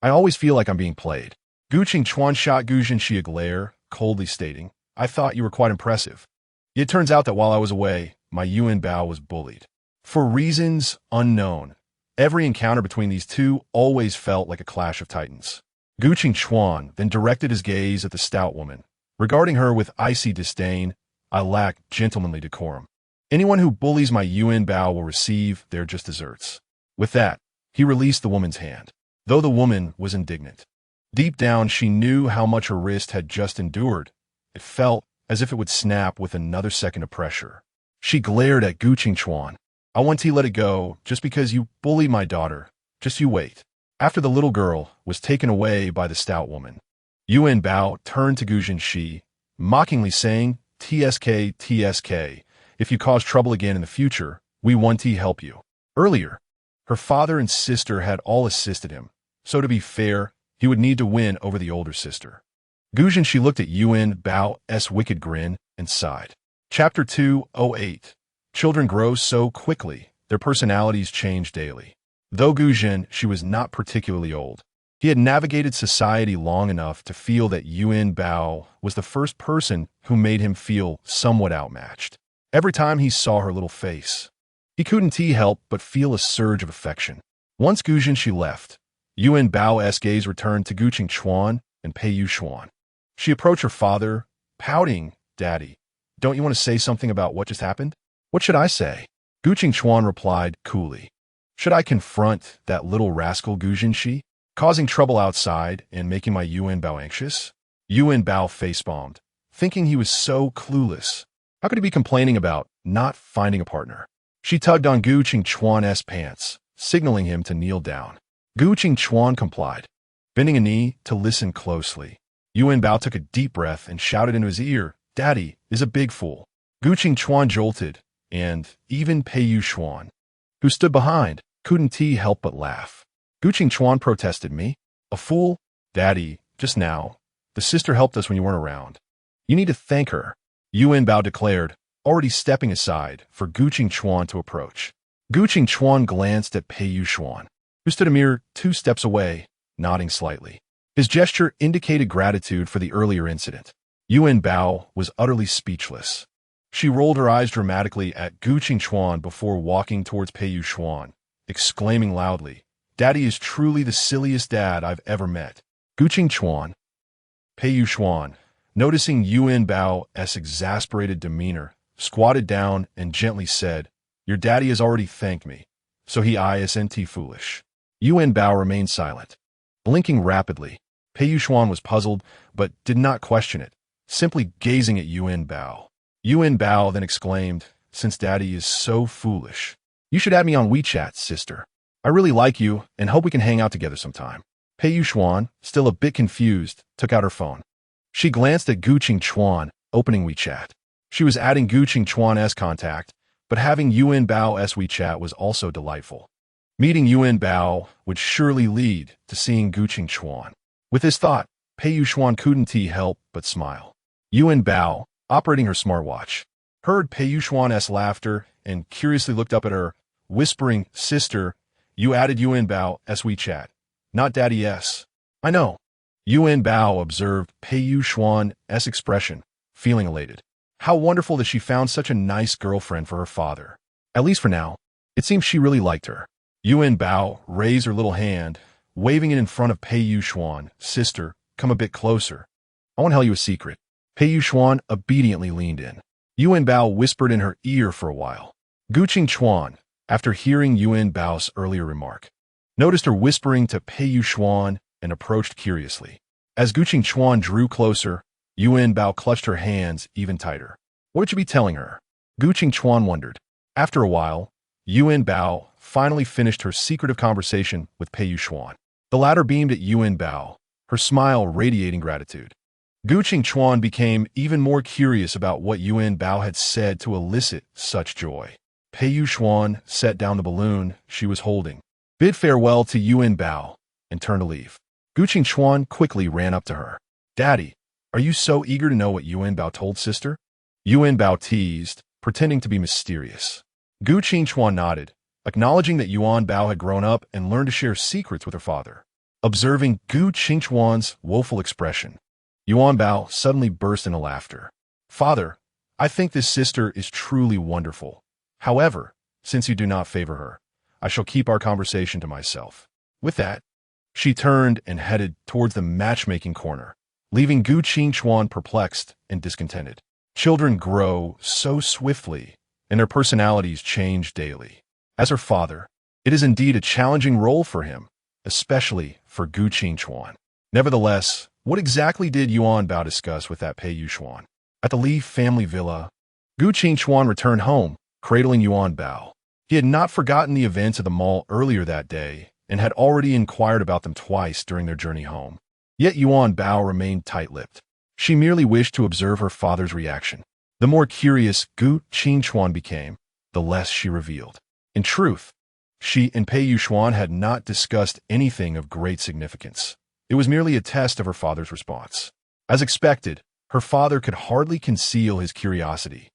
I always feel like I'm being played." Gu Qingchuan shot Gu Zhenxi a glare, coldly stating, "I thought you were quite impressive. It turns out that while I was away, my Yuanbao was bullied. For reasons unknown, every encounter between these two always felt like a clash of titans." Gu Qingchuan then directed his gaze at the stout woman, regarding her with icy disdain. "I lack gentlemanly decorum. Anyone who bullies my Yuanbao will receive their just desserts." With that, he released the woman's hand. Though the woman was indignant, deep down she knew how much her wrist had just endured. It felt as if it would snap with another second of pressure. She glared at Gu Qingchuan. "I want to let it go just because you bullied my daughter. Just you wait." After the little girl was taken away by the stout woman, Yuanbao turned to Gu Zhenxi, mockingly saying, "TSK, TSK, if you cause trouble again in the future, we want to help you." Earlier, her father and sister had all assisted him, so to be fair, he would need to win over the older sister. Gu Zhenxi looked at Yuanbao's wicked grin and sighed. Chapter 208. Children grow so quickly, their personalities change daily. Though Gu Zhenxi was not particularly old, he had navigated society long enough to feel that Yuanbao was the first person who made him feel somewhat outmatched. Every time he saw her little face, he couldn't help but feel a surge of affection. Once Gu Zhenxi left, Yuanbao's gaze returned to Gu Qingchuan and Pei Yuxuan. She approached her father, pouting, "Daddy, don't you want to say something about what just happened?" "What should I say?" Gu Qingchuan replied coolly. "Should I confront that little rascal Gu Zhenxi? causing trouble outside and making my Yuanbao anxious? Yuanbao facepalmed, thinking he was so clueless. How could he be complaining about not finding a partner? She tugged on Gu Qingchuan's pants, signaling him to kneel down. Gu Qingchuan complied, bending a knee to listen closely. Yuanbao took a deep breath and shouted into his ear, "Daddy is a big fool." Gu Qingchuan jolted, and even Pei Yuxuan, who stood behind, couldn't help but laugh. Gu Qingchuan protested, "Me? A fool? Daddy, just now. The sister helped us when you weren't around. You need to thank her," Yuanbao declared, already stepping aside for Gu Qingchuan to approach. Gu Qingchuan glanced at Pei Yuxuan, who stood a mere 2 steps away, nodding slightly. His gesture indicated gratitude for the earlier incident. Yuanbao was utterly speechless. She rolled her eyes dramatically at Gu Qingchuan before walking towards Pei Yuxuan, exclaiming loudly, "Daddy is truly the silliest dad I've ever met." Gu Qingchuan. Pei Yuxuan, noticing Yuanbao's exasperated demeanor, squatted down and gently said, "Your daddy has already thanked me, so he isn't foolish." Yuanbao remained silent. Blinking rapidly, Pei Yuxuan was puzzled, but did not question it, simply gazing at Yuanbao. Yuanbao then exclaimed, "Since daddy is so foolish, you should add me on WeChat, sister. I really like you and hope we can hang out together sometime." Pei Yuxuan, still a bit confused, took out her phone. She glanced at Gu Qingchuan, opening WeChat. She was adding Gu Qingchuan's contact, but having Yuanbao's WeChat was also delightful. Meeting Yuanbao would surely lead to seeing Gu Qingchuan. With this thought, Pei Yuxuan couldn't help but smile. Yuanbao, operating her smartwatch, heard Pei Yuxuan's laughter and curiously looked up at her, whispering, "Sister, you added Yuanbao's WeChat, not Daddy's." "I know." Yuanbao observed Pei Yuxuan's expression, feeling elated. How wonderful that she found such a nice girlfriend for her father. At least for now. It seems she really liked her. Yuanbao raised her little hand, waving it in front of Pei Yuxuan. "Sister, come a bit closer. I want to tell you a secret." Pei Yuxuan obediently leaned in. Yuanbao whispered in her ear for a while. Gu Qingchuan, after hearing Yuanbao's earlier remark, noticed her whispering to Pei Yuxuan and approached curiously. As Gu Qingchuan drew closer, Yuanbao clutched her hands even tighter. What would you be telling her? Gu Qingchuan wondered. After a while, Yuanbao finally finished her secretive conversation with Pei Yuxuan. The latter beamed at Yuanbao, her smile radiating gratitude. Gu Qingchuan became even more curious about what Yuanbao had said to elicit such joy. Pei Yuxuan set down the balloon she was holding, bid farewell to Yuanbao, and turned to leave. Gu Qingchuan quickly ran up to her. "Daddy, are you so eager to know what Yuanbao told sister?" Yuanbao teased, pretending to be mysterious. Gu Qingchuan nodded, acknowledging that Yuanbao had grown up and learned to share secrets with her father. Observing Gu Qingchuan's woeful expression, Yuanbao suddenly burst into laughter. "Father, I think this sister is truly wonderful. However, since you do not favor her, I shall keep our conversation to myself." With that, she turned and headed towards the matchmaking corner, leaving Gu Qingchuan perplexed and discontented. Children grow so swiftly, and their personalities change daily. As her father, it is indeed a challenging role for him, especially for Gu Qingchuan. Nevertheless, what exactly did Yuanbao discuss with that Pei Yuxuan? At the Li family villa, Gu Qingchuan returned home, cradling Yuanbao. He had not forgotten the events at the mall earlier that day and had already inquired about them twice during their journey home. Yet Yuanbao remained tight-lipped. She merely wished to observe her father's reaction. The more curious Gu Qingchuan became, the less she revealed. In truth, she and Pei Yuxuan had not discussed anything of great significance. It was merely a test of her father's response. As expected, her father could hardly conceal his curiosity,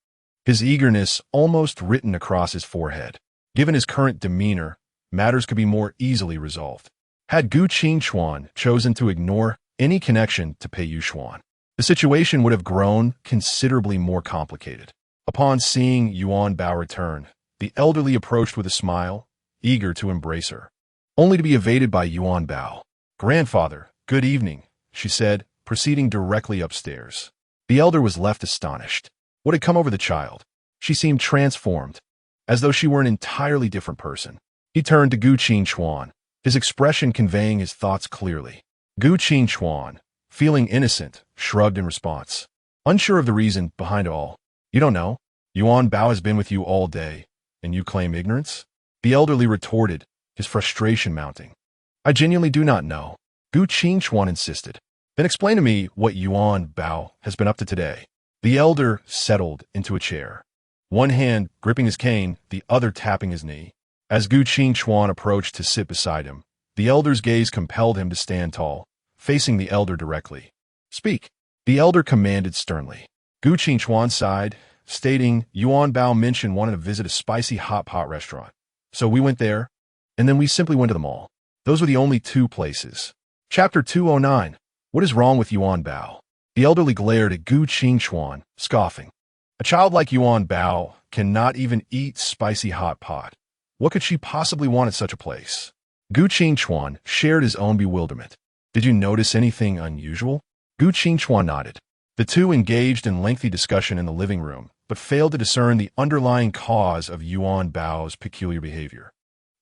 his eagerness almost written across his forehead. Given his current demeanor, matters could be more easily resolved. Had Gu Qingchuan chosen to ignore any connection to Pei Yuxuan, the situation would have grown considerably more complicated. Upon seeing Yuanbao return, the elderly approached with a smile, eager to embrace her, only to be evaded by Yuanbao. "Grandfather, good evening," she said, proceeding directly upstairs. The elder was left astonished. What had come over the child? She seemed transformed, as though she were an entirely different person. He turned to Gu Qingchuan, his expression conveying his thoughts clearly. Gu Qingchuan, feeling innocent, shrugged in response. Unsure of the reason behind it all. You don't know? Yuanbao has been with you all day, and you claim ignorance? The elderly retorted, his frustration mounting. I genuinely do not know. Gu Qingchuan insisted. Then explain to me what Yuanbao has been up to today. The elder settled into a chair, one hand gripping his cane, the other tapping his knee. As Gu Qingchuan approached to sit beside him, the elder's gaze compelled him to stand tall, facing the elder directly. Speak, the elder commanded sternly. Gu Qingchuan sighed, stating Yuanbao mentioned wanted to visit a spicy hot pot restaurant. So we went there, and then we simply went to the mall. Those were the only two places. Chapter 209. What is wrong with Yuanbao? The elderly glared at Gu Qingchuan, scoffing. A child like Yuanbao cannot even eat spicy hot pot. What could she possibly want at such a place? Gu Qingchuan shared his own bewilderment. Did you notice anything unusual? Gu Qingchuan nodded. The two engaged in lengthy discussion in the living room, but failed to discern the underlying cause of Yuanbao's peculiar behavior.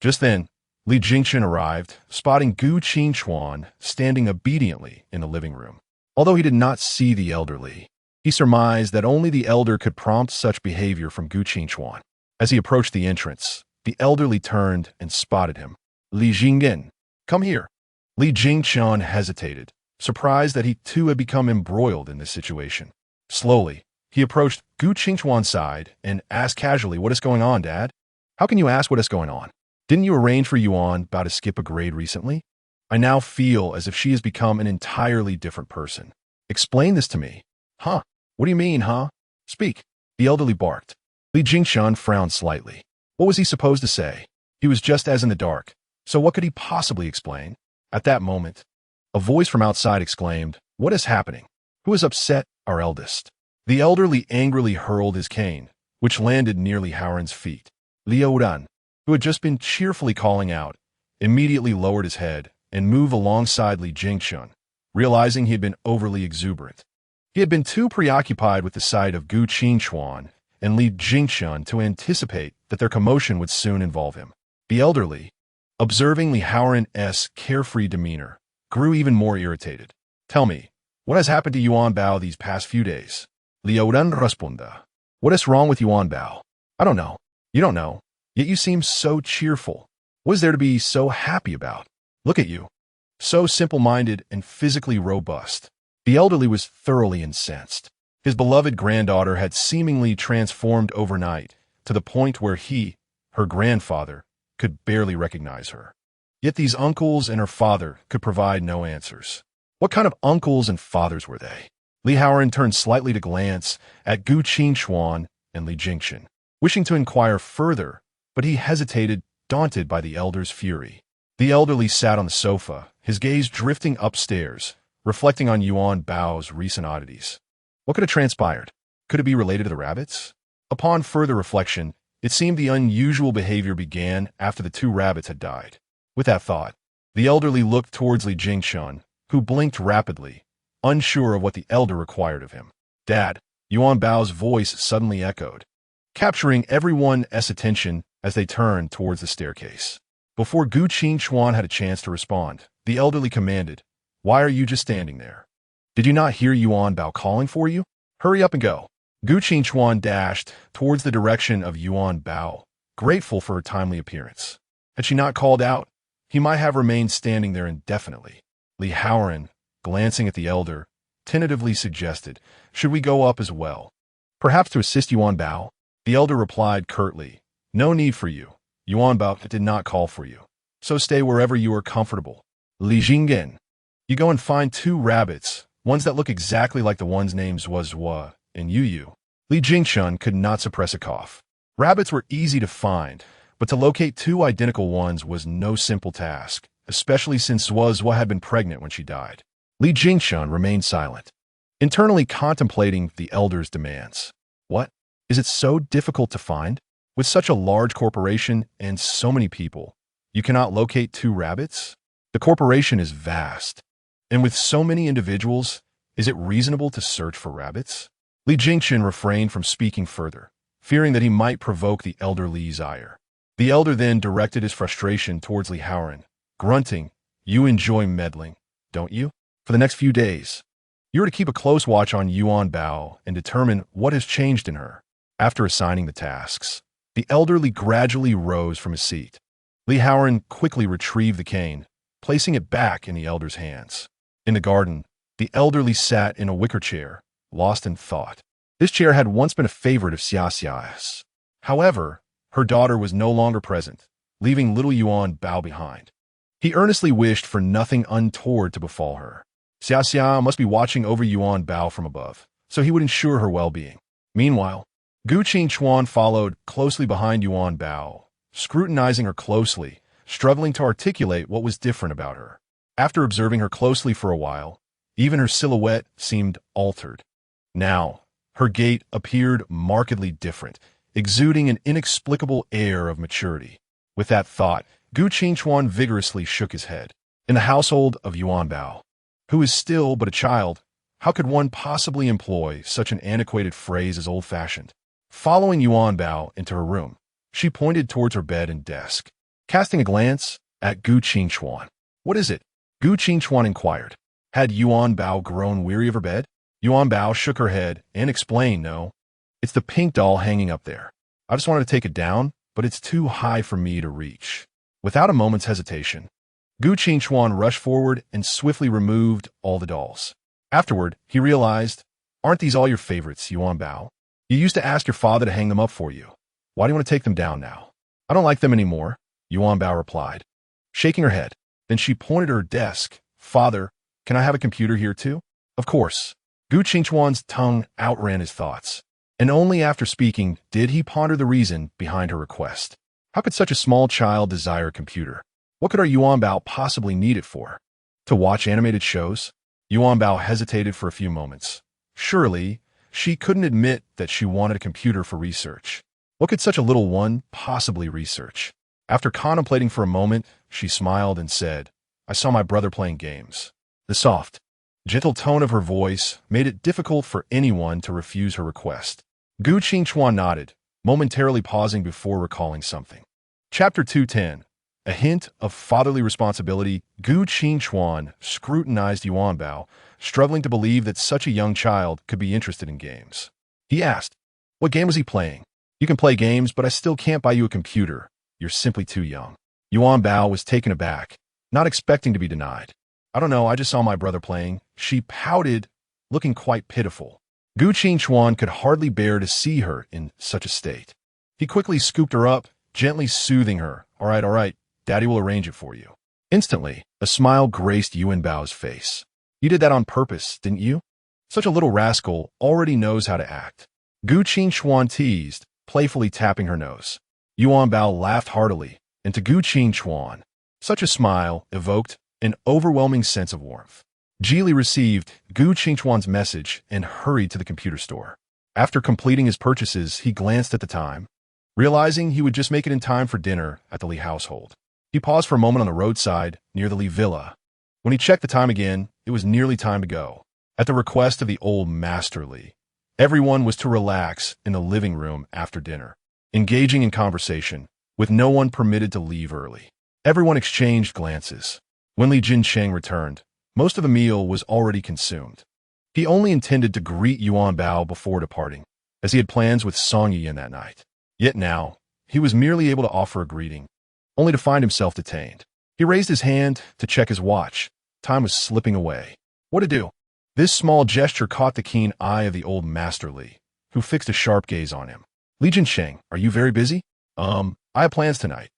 Just then, Li Jingchen arrived, spotting Gu Qingchuan standing obediently in the living room. Although he did not see the elderly, he surmised that only the elder could prompt such behavior from Gu Qingchuan. As he approached the entrance, the elderly turned and spotted him. Li Jinggen, come here. Li Jingchen hesitated, surprised that he too had become embroiled in this situation. Slowly, he approached Gu Qingchuan's side and asked casually, what is going on, Dad? How can you ask what is going on? Didn't you arrange for Yuanbao to skip a grade recently? I now feel as if she has become an entirely different person. Explain this to me. Huh? What do you mean, huh? Speak. The elderly barked. Li Jingchen frowned slightly. What was he supposed to say? He was just as in the dark. So what could he possibly explain? At that moment, a voice from outside exclaimed, what is happening? Who has upset our eldest? The elderly angrily hurled his cane, which landed nearly Howren's feet. Liu Dan, who had just been cheerfully calling out, immediately lowered his head and moved alongside Li Jingchen, realizing he had been overly exuberant. He had been too preoccupied with the sight of Gu Qingchuan and Li Jingchen to anticipate that their commotion would soon involve him. The elderly, observing Li Howren's carefree demeanor, grew even more irritated. Tell me, what has happened to Yuanbao these past few days? Liu Dan responded. What is wrong with Yuanbao? I don't know. You don't know. Yet you seem so cheerful. What is there to be so happy about? Look at you. So simple-minded and physically robust. The elderly was thoroughly incensed. His beloved granddaughter had seemingly transformed overnight to the point where he, her grandfather, could barely recognize her. Yet these uncles and her father could provide no answers. What kind of uncles and fathers were they? Li Howren turned slightly to glance at Gu Qingchuan and Li Jingchen, wishing to inquire further, but he hesitated, daunted by the elder's fury. The elderly sat on the sofa, his gaze drifting upstairs, reflecting on Yuanbao's recent oddities. What could have transpired? Could it be related to the rabbits? Upon further reflection, it seemed the unusual behavior began after the two rabbits had died. With that thought, the elderly looked towards Li Jingchen, who blinked rapidly, unsure of what the elder required of him. Dad, Yuanbao's voice suddenly echoed, capturing everyone's attention as they turned towards the staircase. Before Gu Qingchuan had a chance to respond, the elderly commanded, why are you just standing there? Did you not hear Yuanbao calling for you? Hurry up and go. Gu Qingchuan dashed towards the direction of Yuanbao, grateful for her timely appearance. Had she not called out, he might have remained standing there indefinitely. Li Howren, glancing at the elder, tentatively suggested, should we go up as well? Perhaps to assist Yuanbao? The elder replied curtly, no need for you. Yuanbao did not call for you. So stay wherever you are comfortable. Li Jinggen, you go and find two rabbits, ones that look exactly like the one's names was and Yu. Li Jingchen could not suppress a cough. Rabbits were easy to find, but to locate two identical ones was no simple task, especially since Zwa had been pregnant when she died. Li Jingchen remained silent, internally contemplating the elder's demands. What? Is it so difficult to find? With such a large corporation and so many people, you cannot locate two rabbits? The corporation is vast, and with so many individuals, is it reasonable to search for rabbits? Li Jingchen refrained from speaking further, fearing that he might provoke the elder Li's ire. The elder then directed his frustration towards Li Howren, grunting, "You enjoy meddling, don't you?" For the next few days, you are to keep a close watch on Yuanbao and determine what has changed in her. After assigning the tasks, the elderly gradually rose from his seat. Li Haoran quickly retrieved the cane, placing it back in the elder's hands. In the garden, the elderly sat in a wicker chair, lost in thought. This chair had once been a favorite of Xiao's. However, her daughter was no longer present, leaving little Yuanbao behind. He earnestly wished for nothing untoward to befall her. Xiao must be watching over Yuanbao from above, so he would ensure her well-being. Meanwhile, Gu Qingchuan followed closely behind Yuanbao, scrutinizing her closely, struggling to articulate what was different about her. After observing her closely for a while, even her silhouette seemed altered. Now, her gait appeared markedly different, exuding an inexplicable air of maturity. With that thought, Gu Qingchuan vigorously shook his head. In the household of Yuanbao, who is still but a child, how could one possibly employ such an antiquated phrase as old-fashioned? Following Yuanbao into her room, she pointed towards her bed and desk, casting a glance at Gu Qingchuan. "What is it?" Gu Qingchuan inquired. Had Yuanbao grown weary of her bed? Yuanbao shook her head and explained, "No, it's the pink doll hanging up there. I just wanted to take it down, but it's too high for me to reach." Without a moment's hesitation, Gu Qingchuan rushed forward and swiftly removed all the dolls. Afterward, he realized, "Aren't these all your favorites, Yuanbao? You used to ask your father to hang them up for you. Why do you want to take them down now?" "I don't like them anymore," Yuanbao replied, shaking her head. Then she pointed to her desk. "Father, can I have a computer here too?" "Of course." Gu Qingchuan's tongue outran his thoughts, and only after speaking did he ponder the reason behind her request. How could such a small child desire a computer? What could our Yuanbao possibly need it for? To watch animated shows? Yuanbao hesitated for a few moments. Surely, she couldn't admit that she wanted a computer for research. What could such a little one possibly research? After contemplating for a moment, she smiled and said, "I saw my brother playing games." The soft, gentle tone of her voice made it difficult for anyone to refuse her request. Gu Qingchuan nodded, momentarily pausing before recalling something. Chapter 210. A hint of fatherly responsibility. Gu Qingchuan scrutinized Yuanbao, struggling to believe that such a young child could be interested in games. He asked, "What game was he playing?" "You can play games, but I still can't buy you a computer. You're simply too young." Yuanbao was taken aback, not expecting to be denied. "I don't know, I just saw my brother playing." She pouted, looking quite pitiful. Gu Qingchuan could hardly bear to see her in such a state. He quickly scooped her up, gently soothing her. All right, Daddy will arrange it for you." Instantly, a smile graced Yuanbao's face. "You did that on purpose, didn't you? Such a little rascal already knows how to act." Gu Qingchuan teased, playfully tapping her nose. Yuanbao laughed heartily, and to Gu Qingchuan, such a smile evoked an overwhelming sense of warmth. Geely received Gu Qingchuan's message and hurried to the computer store. After completing his purchases, he glanced at the time, realizing he would just make it in time for dinner at the Li household. He paused for a moment on the roadside near the Li villa. When he checked the time again, it was nearly time to go. At the request of the old Master Li, everyone was to relax in the living room after dinner, engaging in conversation, with no one permitted to leave early. Everyone exchanged glances. When Li Jincheng returned, most of the meal was already consumed. He only intended to greet Yuanbao before departing, as he had plans with Song Yiyan that night. Yet now, he was merely able to offer a greeting, only to find himself detained. He raised his hand to check his watch. Time was slipping away. What to do? This small gesture caught the keen eye of the old Master Li, who fixed a sharp gaze on him. "Li Jincheng, are you very busy?" I have plans tonight."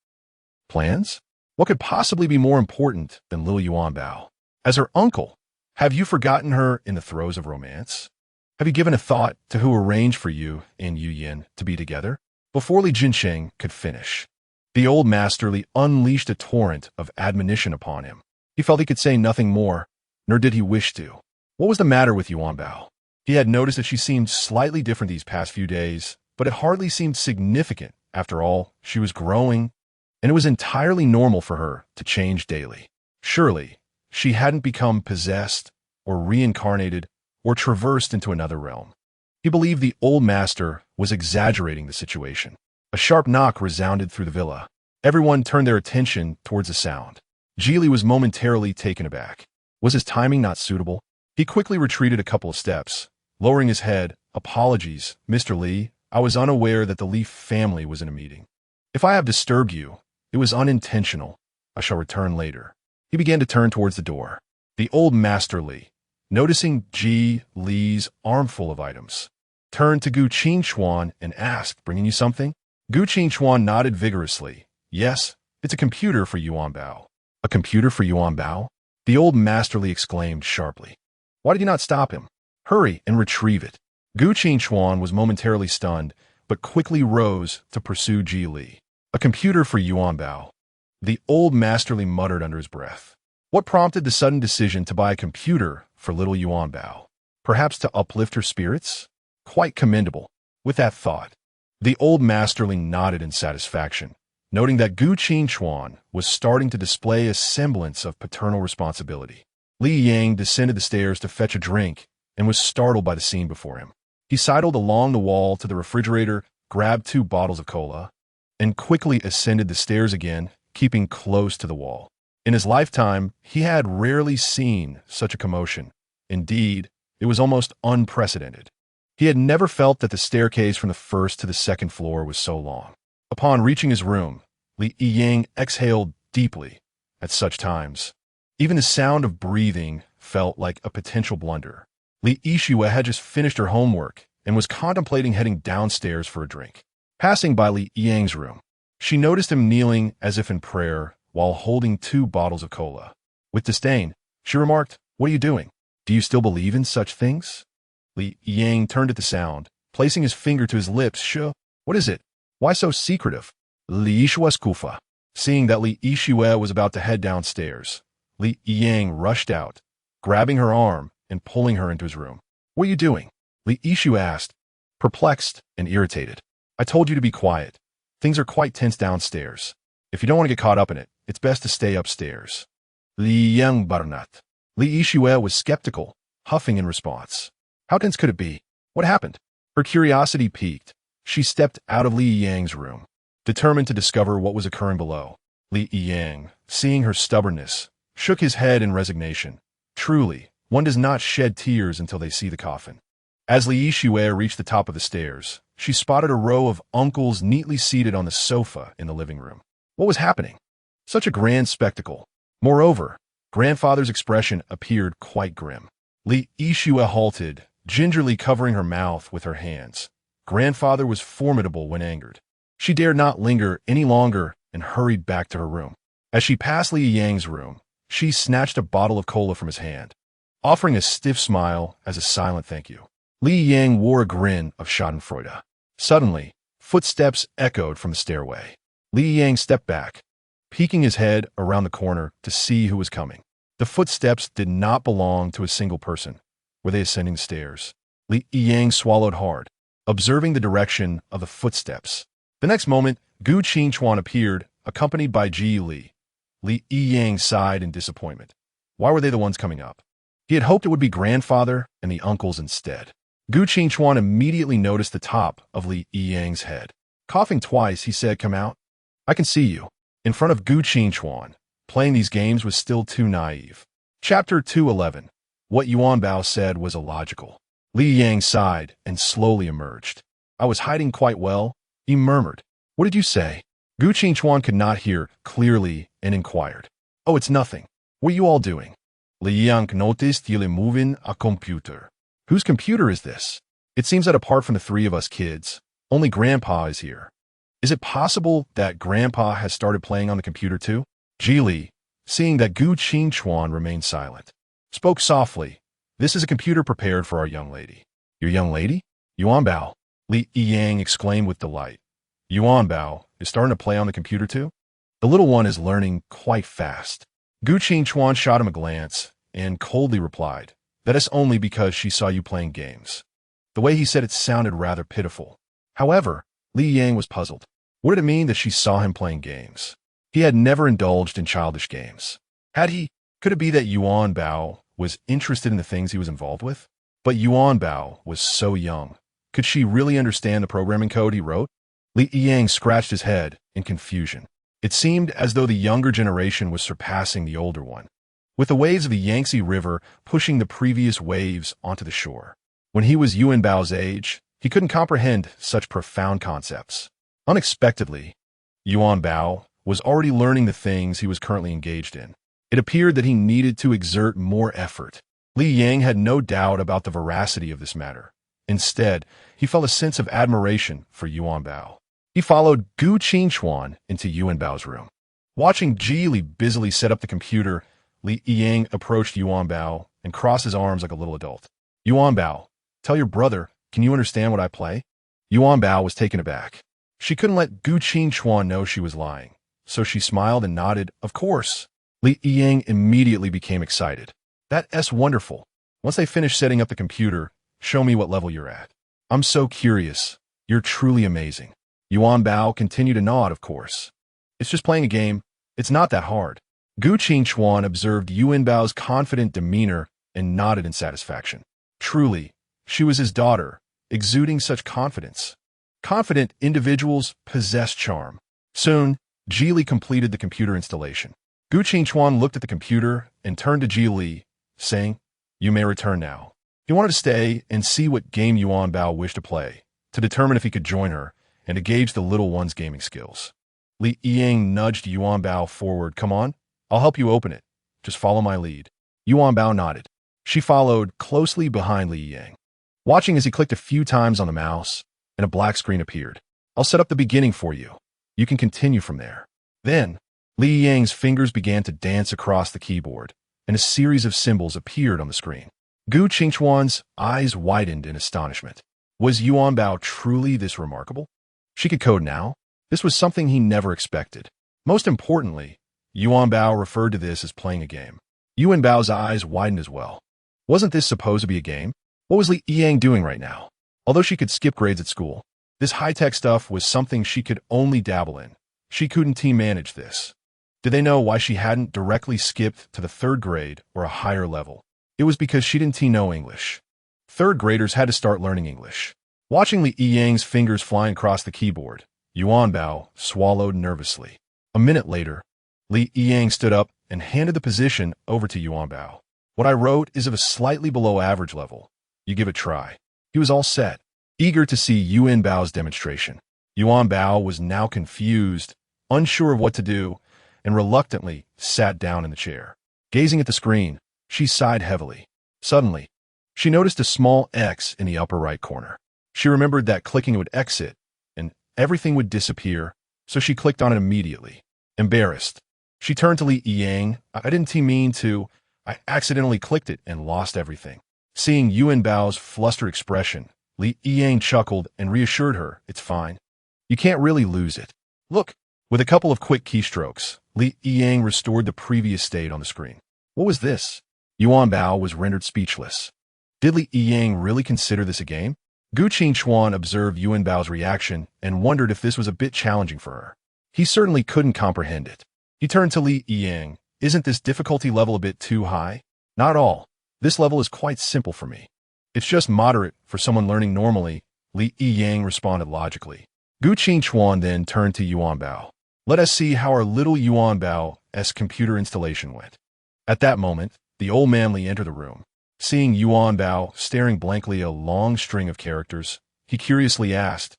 "Plans? What could possibly be more important than Lil Yuanbao? As her uncle, have you forgotten her in the throes of romance? Have you given a thought to who arranged for you and Yu Yin to be together?" Before Li Jincheng could finish, the old Master Li unleashed a torrent of admonition upon him. He felt he could say nothing more, nor did he wish to. What was the matter with Yuanbao? He had noticed that she seemed slightly different these past few days, but it hardly seemed significant. After all, she was growing, and it was entirely normal for her to change daily. Surely, she hadn't become possessed, or reincarnated, or traversed into another realm. He believed the old master was exaggerating the situation. A sharp knock resounded through the villa. Everyone turned their attention towards the sound. Geely was momentarily taken aback. Was his timing not suitable? He quickly retreated a couple of steps, lowering his head. Apologies, Mr. Li. I was unaware that the Li family was in a meeting. If I have disturbed you, it was unintentional. I shall return later. He began to turn towards the door. The old master Li, noticing Ji Li's armful of items, turned to Gu Qingchuan and asked, "Bringing you something?" Gu Qingchuan nodded vigorously. "Yes, it's a computer for Yuanbao." "A computer for Yuanbao?" The old master Li exclaimed sharply. "Why did you not stop him? Hurry and retrieve it." Gu Qingchuan was momentarily stunned, but quickly rose to pursue Ji Li. "A computer for Yuanbao." The old master Li muttered under his breath. What prompted the sudden decision to buy a computer for little Yuanbao? Perhaps to uplift her spirits? Quite commendable. With that thought, the old master Li nodded in satisfaction, noting that Gu Qingchuan was starting to display a semblance of paternal responsibility. Li Yang descended the stairs to fetch a drink and was startled by the scene before him. He sidled along the wall to the refrigerator, grabbed 2 bottles of cola, and quickly ascended the stairs again, keeping close to the wall. In his lifetime, he had rarely seen such a commotion. Indeed, it was almost unprecedented. He had never felt that the staircase from the first to the second floor was so long. Upon reaching his room, Li Yang exhaled deeply. At such times, even the sound of breathing felt like a potential blunder. Li Yixue had just finished her homework and was contemplating heading downstairs for a drink. Passing by Li Yang's room, she noticed him kneeling as if in prayer while holding 2 bottles of cola. With disdain, she remarked, "What are you doing? Do you still believe in such things?" Li Yang turned at the sound, placing his finger to his lips. What is it? Why so secretive?" Li Yixue's kufa. Seeing that Li Yixue was about to head downstairs, Li Yang rushed out, grabbing her arm and pulling her into his room. "What are you doing?" Li Yixue asked, perplexed and irritated. "I told you to be quiet. Things are quite tense downstairs. If you don't want to get caught up in it, it's best to stay upstairs." Li Yang Barnat. Li Yixue was skeptical, huffing in response. How tense could it be? What happened? Her curiosity piqued. She stepped out of Li Yang's room, determined to discover what was occurring below. Li Yang, seeing her stubbornness, shook his head in resignation. Truly, one does not shed tears until they see the coffin. As Li Yixue reached the top of the stairs, she spotted a row of uncles neatly seated on the sofa in the living room. What was happening? Such a grand spectacle. Moreover, grandfather's expression appeared quite grim. Li Yixue halted, gingerly covering her mouth with her hands. Grandfather was formidable when angered. She dared not linger any longer and hurried back to her room. As she passed Li Yang's room, she snatched a bottle of cola from his hand, offering a stiff smile as a silent thank you. Li Yang wore a grin of schadenfreude. Suddenly, footsteps echoed from the stairway. Li Yang stepped back, peeking his head around the corner to see who was coming. The footsteps did not belong to a single person. Were they ascending the stairs? Li Yang swallowed hard, observing the direction of the footsteps. The next moment, Gu Qingchuan appeared, accompanied by Ji Li. Li Yang sighed in disappointment. Why were they the ones coming up? He had hoped it would be grandfather and the uncles instead. Gu Qingchuan immediately noticed the top of Li Yang's head. Coughing twice, he said, "Come out. I can see you." In front of Gu Qingchuan, playing these games was still too naive. Chapter 211. What Yuanbao said was illogical. Li Yang sighed and slowly emerged. "I was hiding quite well," he murmured. "What did you say?" Gu Qingchuan could not hear clearly and inquired. "Oh, it's nothing. What are you all doing?" Li Yang noticed you moving a computer. "Whose computer is this? It seems that apart from the 3 of us kids, only Grandpa is here. Is it possible that Grandpa has started playing on the computer too?" Ji Li, seeing that Gu Qingchuan remained silent, spoke softly. "This is a computer prepared for our young lady." "Your young lady?" "Yuanbao," Li Yang exclaimed with delight. "Yuanbao is starting to play on the computer too?" "The little one is learning quite fast." Gu Qingchuan shot him a glance and coldly replied, "That is only because she saw you playing games." The way he said it sounded rather pitiful. However, Li Yang was puzzled. What did it mean that she saw him playing games? He had never indulged in childish games. Had he? Could it be that Yuanbao was interested in the things he was involved with? But Yuanbao was so young. Could she really understand the programming code he wrote? Li Yang scratched his head in confusion. It seemed as though the younger generation was surpassing the older one, with the waves of the Yangtze River pushing the previous waves onto the shore. When he was Yuanbao's age, he couldn't comprehend such profound concepts. Unexpectedly, Yuanbao was already learning the things he was currently engaged in. It appeared that he needed to exert more effort. Li Yang had no doubt about the veracity of this matter. Instead, he felt a sense of admiration for Yuanbao. He followed Gu Qingchuan into Yuanbao's room. Watching Ji Li busily set up the computer, Li Yang approached Yuanbao and crossed his arms like a little adult. Yuanbao, tell your brother, can you understand what I play? Yuanbao was taken aback. She couldn't let Gu Qingchuan know she was lying, so she smiled and nodded, of course. Li Yang immediately became excited. That's wonderful. Once they finish setting up the computer, show me what level you're at. I'm so curious. You're truly amazing. Yuanbao continued to nod, of course. It's just playing a game. It's not that hard. Gu Qingchuan observed Yuanbao's confident demeanor and nodded in satisfaction. Truly, she was his daughter, exuding such confidence. Confident individuals possess charm. Soon, Ji Li completed the computer installation. Gu Qingchuan looked at the computer and turned to Ji Li, saying, you may return now. He wanted to stay and see what game Yuanbao wished to play, to determine if he could join her, and to gauge the little one's gaming skills. Li Yang nudged Yuanbao forward. Come on, I'll help you open it. Just follow my lead. Yuanbao nodded. She followed closely behind Li Yang, watching as he clicked a few times on the mouse, and a black screen appeared. I'll set up the beginning for you. You can continue from there. Then, Li Yang's fingers began to dance across the keyboard, and a series of symbols appeared on the screen. Gu Qingchuan's eyes widened in astonishment. Was Yuanbao truly this remarkable? She could code now? This was something he never expected. Most importantly, Yuanbao referred to this as playing a game. Yuanbao's eyes widened as well. Wasn't this supposed to be a game? What was Li Yang doing right now? Although she could skip grades at school, this high-tech stuff was something she could only dabble in. She couldn't team manage this. Did they know why she hadn't directly skipped to the 3rd grade or a higher level? It was because she didn't know English. 3rd graders had to start learning English. Watching Li Yang's fingers flying across the keyboard, Yuanbao swallowed nervously. A minute later, Li Yang stood up and handed the position over to Yuanbao. What I wrote is of a slightly below average level. You give it a try. He was all set, eager to see Yuanbao's demonstration. Yuanbao was now confused, unsure of what to do, and reluctantly sat down in the chair. Gazing at the screen, she sighed heavily. Suddenly, she noticed a small X in the upper right corner. She remembered that clicking would exit, and everything would disappear, so she clicked on it immediately. Embarrassed, she turned to Li Yang. I didn't mean to. I accidentally clicked it and lost everything. Seeing Yuanbao's flustered expression, Li Yang chuckled and reassured her, it's fine. You can't really lose it. Look. With a couple of quick keystrokes, Li Yang restored the previous state on the screen. What was this? Yuanbao was rendered speechless. Did Li Yang really consider this a game? Gu Qingchuan observed Yuanbao's reaction and wondered if this was a bit challenging for her. He certainly couldn't comprehend it. He turned to Li Yang. Isn't this difficulty level a bit too high? Not all. This level is quite simple for me. It's just moderate for someone learning normally, Li Yang responded logically. Gu Qingchuan then turned to Yuanbao. Let us see how our little Yuanbao's computer installation went. At that moment, the old man Li entered the room. Seeing Yuanbao staring blankly at a long string of characters, he curiously asked,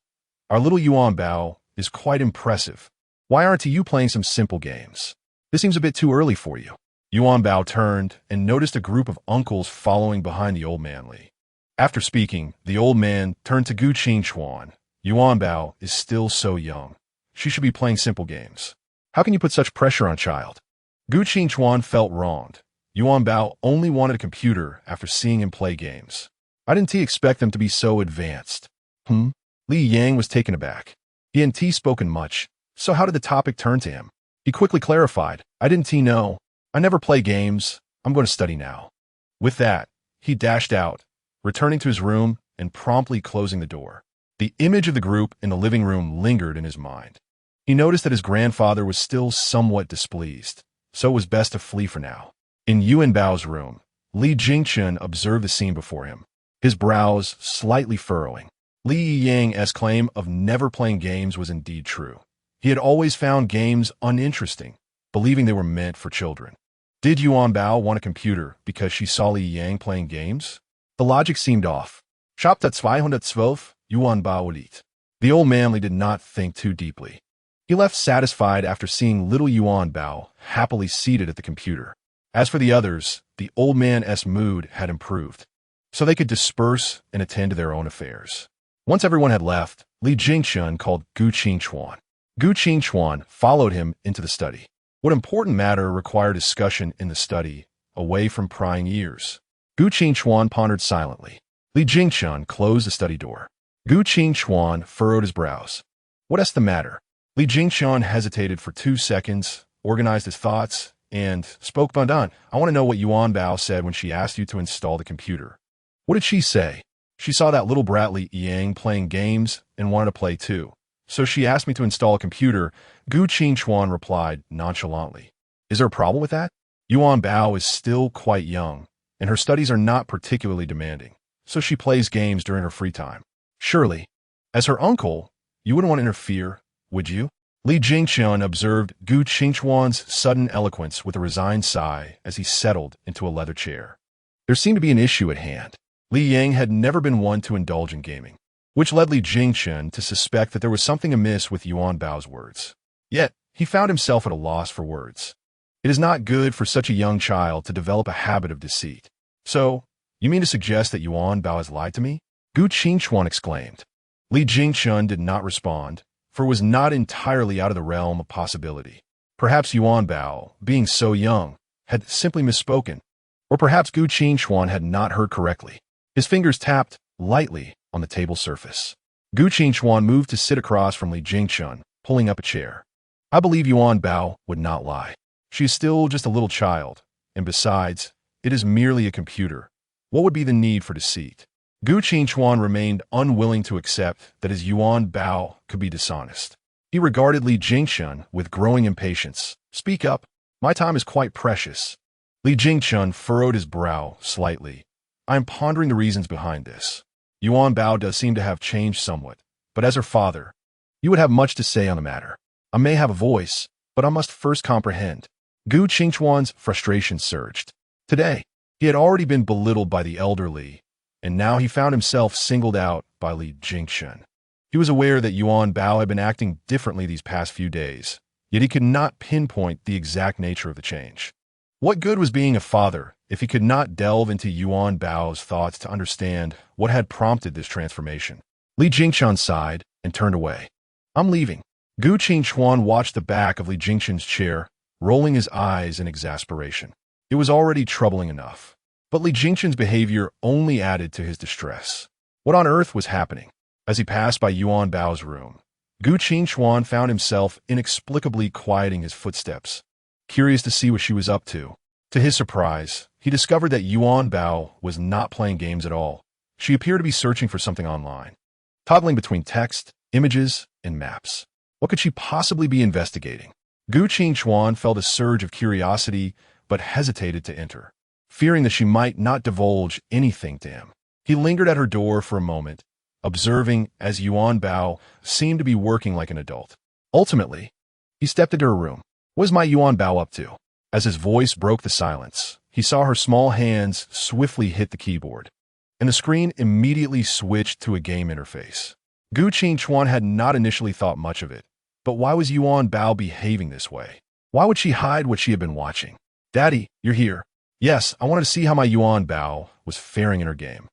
our little Yuanbao is quite impressive. Why aren't you playing some simple games? This seems a bit too early for you. Yuanbao turned and noticed a group of uncles following behind the old man Li. After speaking, the old man turned to Gu Qingchuan. Yuanbao is still so young. She should be playing simple games. How can you put such pressure on a child? Gu Qingchuan felt wronged. Yuanbao only wanted a computer after seeing him play games. Why didn't he expect them to be so advanced? Li Yang was taken aback. He hadn't spoken much, so how did the topic turn to him? He quickly clarified, I didn't know. I never play games. I'm going to study now. With that, he dashed out, returning to his room and promptly closing the door. The image of the group in the living room lingered in his mind. He noticed that his grandfather was still somewhat displeased, so it was best to flee for now. In Yuanbao's room, Li Jingchen observed the scene before him, his brows slightly furrowing. Li Yang's claim of never playing games was indeed true. He had always found games uninteresting, believing they were meant for children. Did Yuanbao want a computer because she saw Li Yang playing games? The logic seemed off. Chapter 212, Yuanbao elite. The old manly did not think too deeply. He left satisfied after seeing little Yuanbao happily seated at the computer. As for the others, the old man's mood had improved, so they could disperse and attend to their own affairs. Once everyone had left, Li Jingchun called Gu Qingchuan. Gu Qingchuan followed him into the study. What important matter required discussion in the study, away from prying ears? Gu Qingchuan pondered silently. Li Jingchun closed the study door. Gu Qingchuan furrowed his brows. What's the matter? Li Jingchun hesitated for 2 seconds, organized his thoughts, and spoke Bundan. I want to know what Yuanbao said when she asked you to install the computer. What did she say? She saw that little brat Li Yang playing games and wanted to play too. So she asked me to install a computer. Gu Qingchuan replied nonchalantly. Is there a problem with that? Yuanbao is still quite young, and her studies are not particularly demanding, so she plays games during her free time. Surely, as her uncle, you wouldn't want to interfere, would you? Li Jingchun observed Gu Qingchuan's sudden eloquence with a resigned sigh as he settled into a leather chair. There seemed to be an issue at hand. Li Yang had never been one to indulge in gaming, which led Li Jingchun to suspect that there was something amiss with Yuanbao's words. Yet, he found himself at a loss for words. It is not good for such a young child to develop a habit of deceit. So, you mean to suggest that Yuanbao has lied to me? Gu Qingchuan exclaimed. Li Jingchun did not respond, for it was not entirely out of the realm of possibility. Perhaps Yuanbao, being so young, had simply misspoken. Or perhaps Gu Qingchuan had not heard correctly. His fingers tapped lightly on the table surface. Gu Qingchuan moved to sit across from Li Jingchun, pulling up a chair. I believe Yuanbao would not lie. She is still just a little child, and besides, it is merely a computer. What would be the need for deceit? Gu Qingchuan remained unwilling to accept that his Yuanbao could be dishonest. He regarded Li Jingchun with growing impatience. Speak up. My time is quite precious. Li Jingchun furrowed his brow slightly. I am pondering the reasons behind this. Yuanbao does seem to have changed somewhat, but as her father, you would have much to say on the matter. I may have a voice, but I must first comprehend. Gu Qingchuan's frustration surged. Today, he had already been belittled by the elder Li, and now he found himself singled out by Li Jingchun. He was aware that Yuanbao had been acting differently these past few days, yet he could not pinpoint the exact nature of the change. What good was being a father if he could not delve into Yuanbao's thoughts to understand what had prompted this transformation? Li Jingchun sighed and turned away. I'm leaving. Gu Qingchuan watched the back of Li Jingchun's chair, rolling his eyes in exasperation. It was already troubling enough, but Li Jingchun's behavior only added to his distress. What on earth was happening? As he passed by Yuanbao's room, Gu Qingchuan found himself inexplicably quieting his footsteps, curious to see what she was up to. To his surprise, he discovered that Yuanbao was not playing games at all. She appeared to be searching for something online, toggling between text, images, and maps. What could she possibly be investigating? Gu Qingchuan felt a surge of curiosity, but hesitated to enter, fearing that she might not divulge anything to him. He lingered at her door for a moment, observing as Yuanbao seemed to be working like an adult. Ultimately, he stepped into her room. What is my Yuanbao up to? As his voice broke the silence, he saw her small hands swiftly hit the keyboard, and the screen immediately switched to a game interface. Gu Qingchuan had not initially thought much of it, but why was Yuanbao behaving this way? Why would she hide what she had been watching? Daddy, you're here. Yes, I wanted to see how my Yuanbao was faring in her game.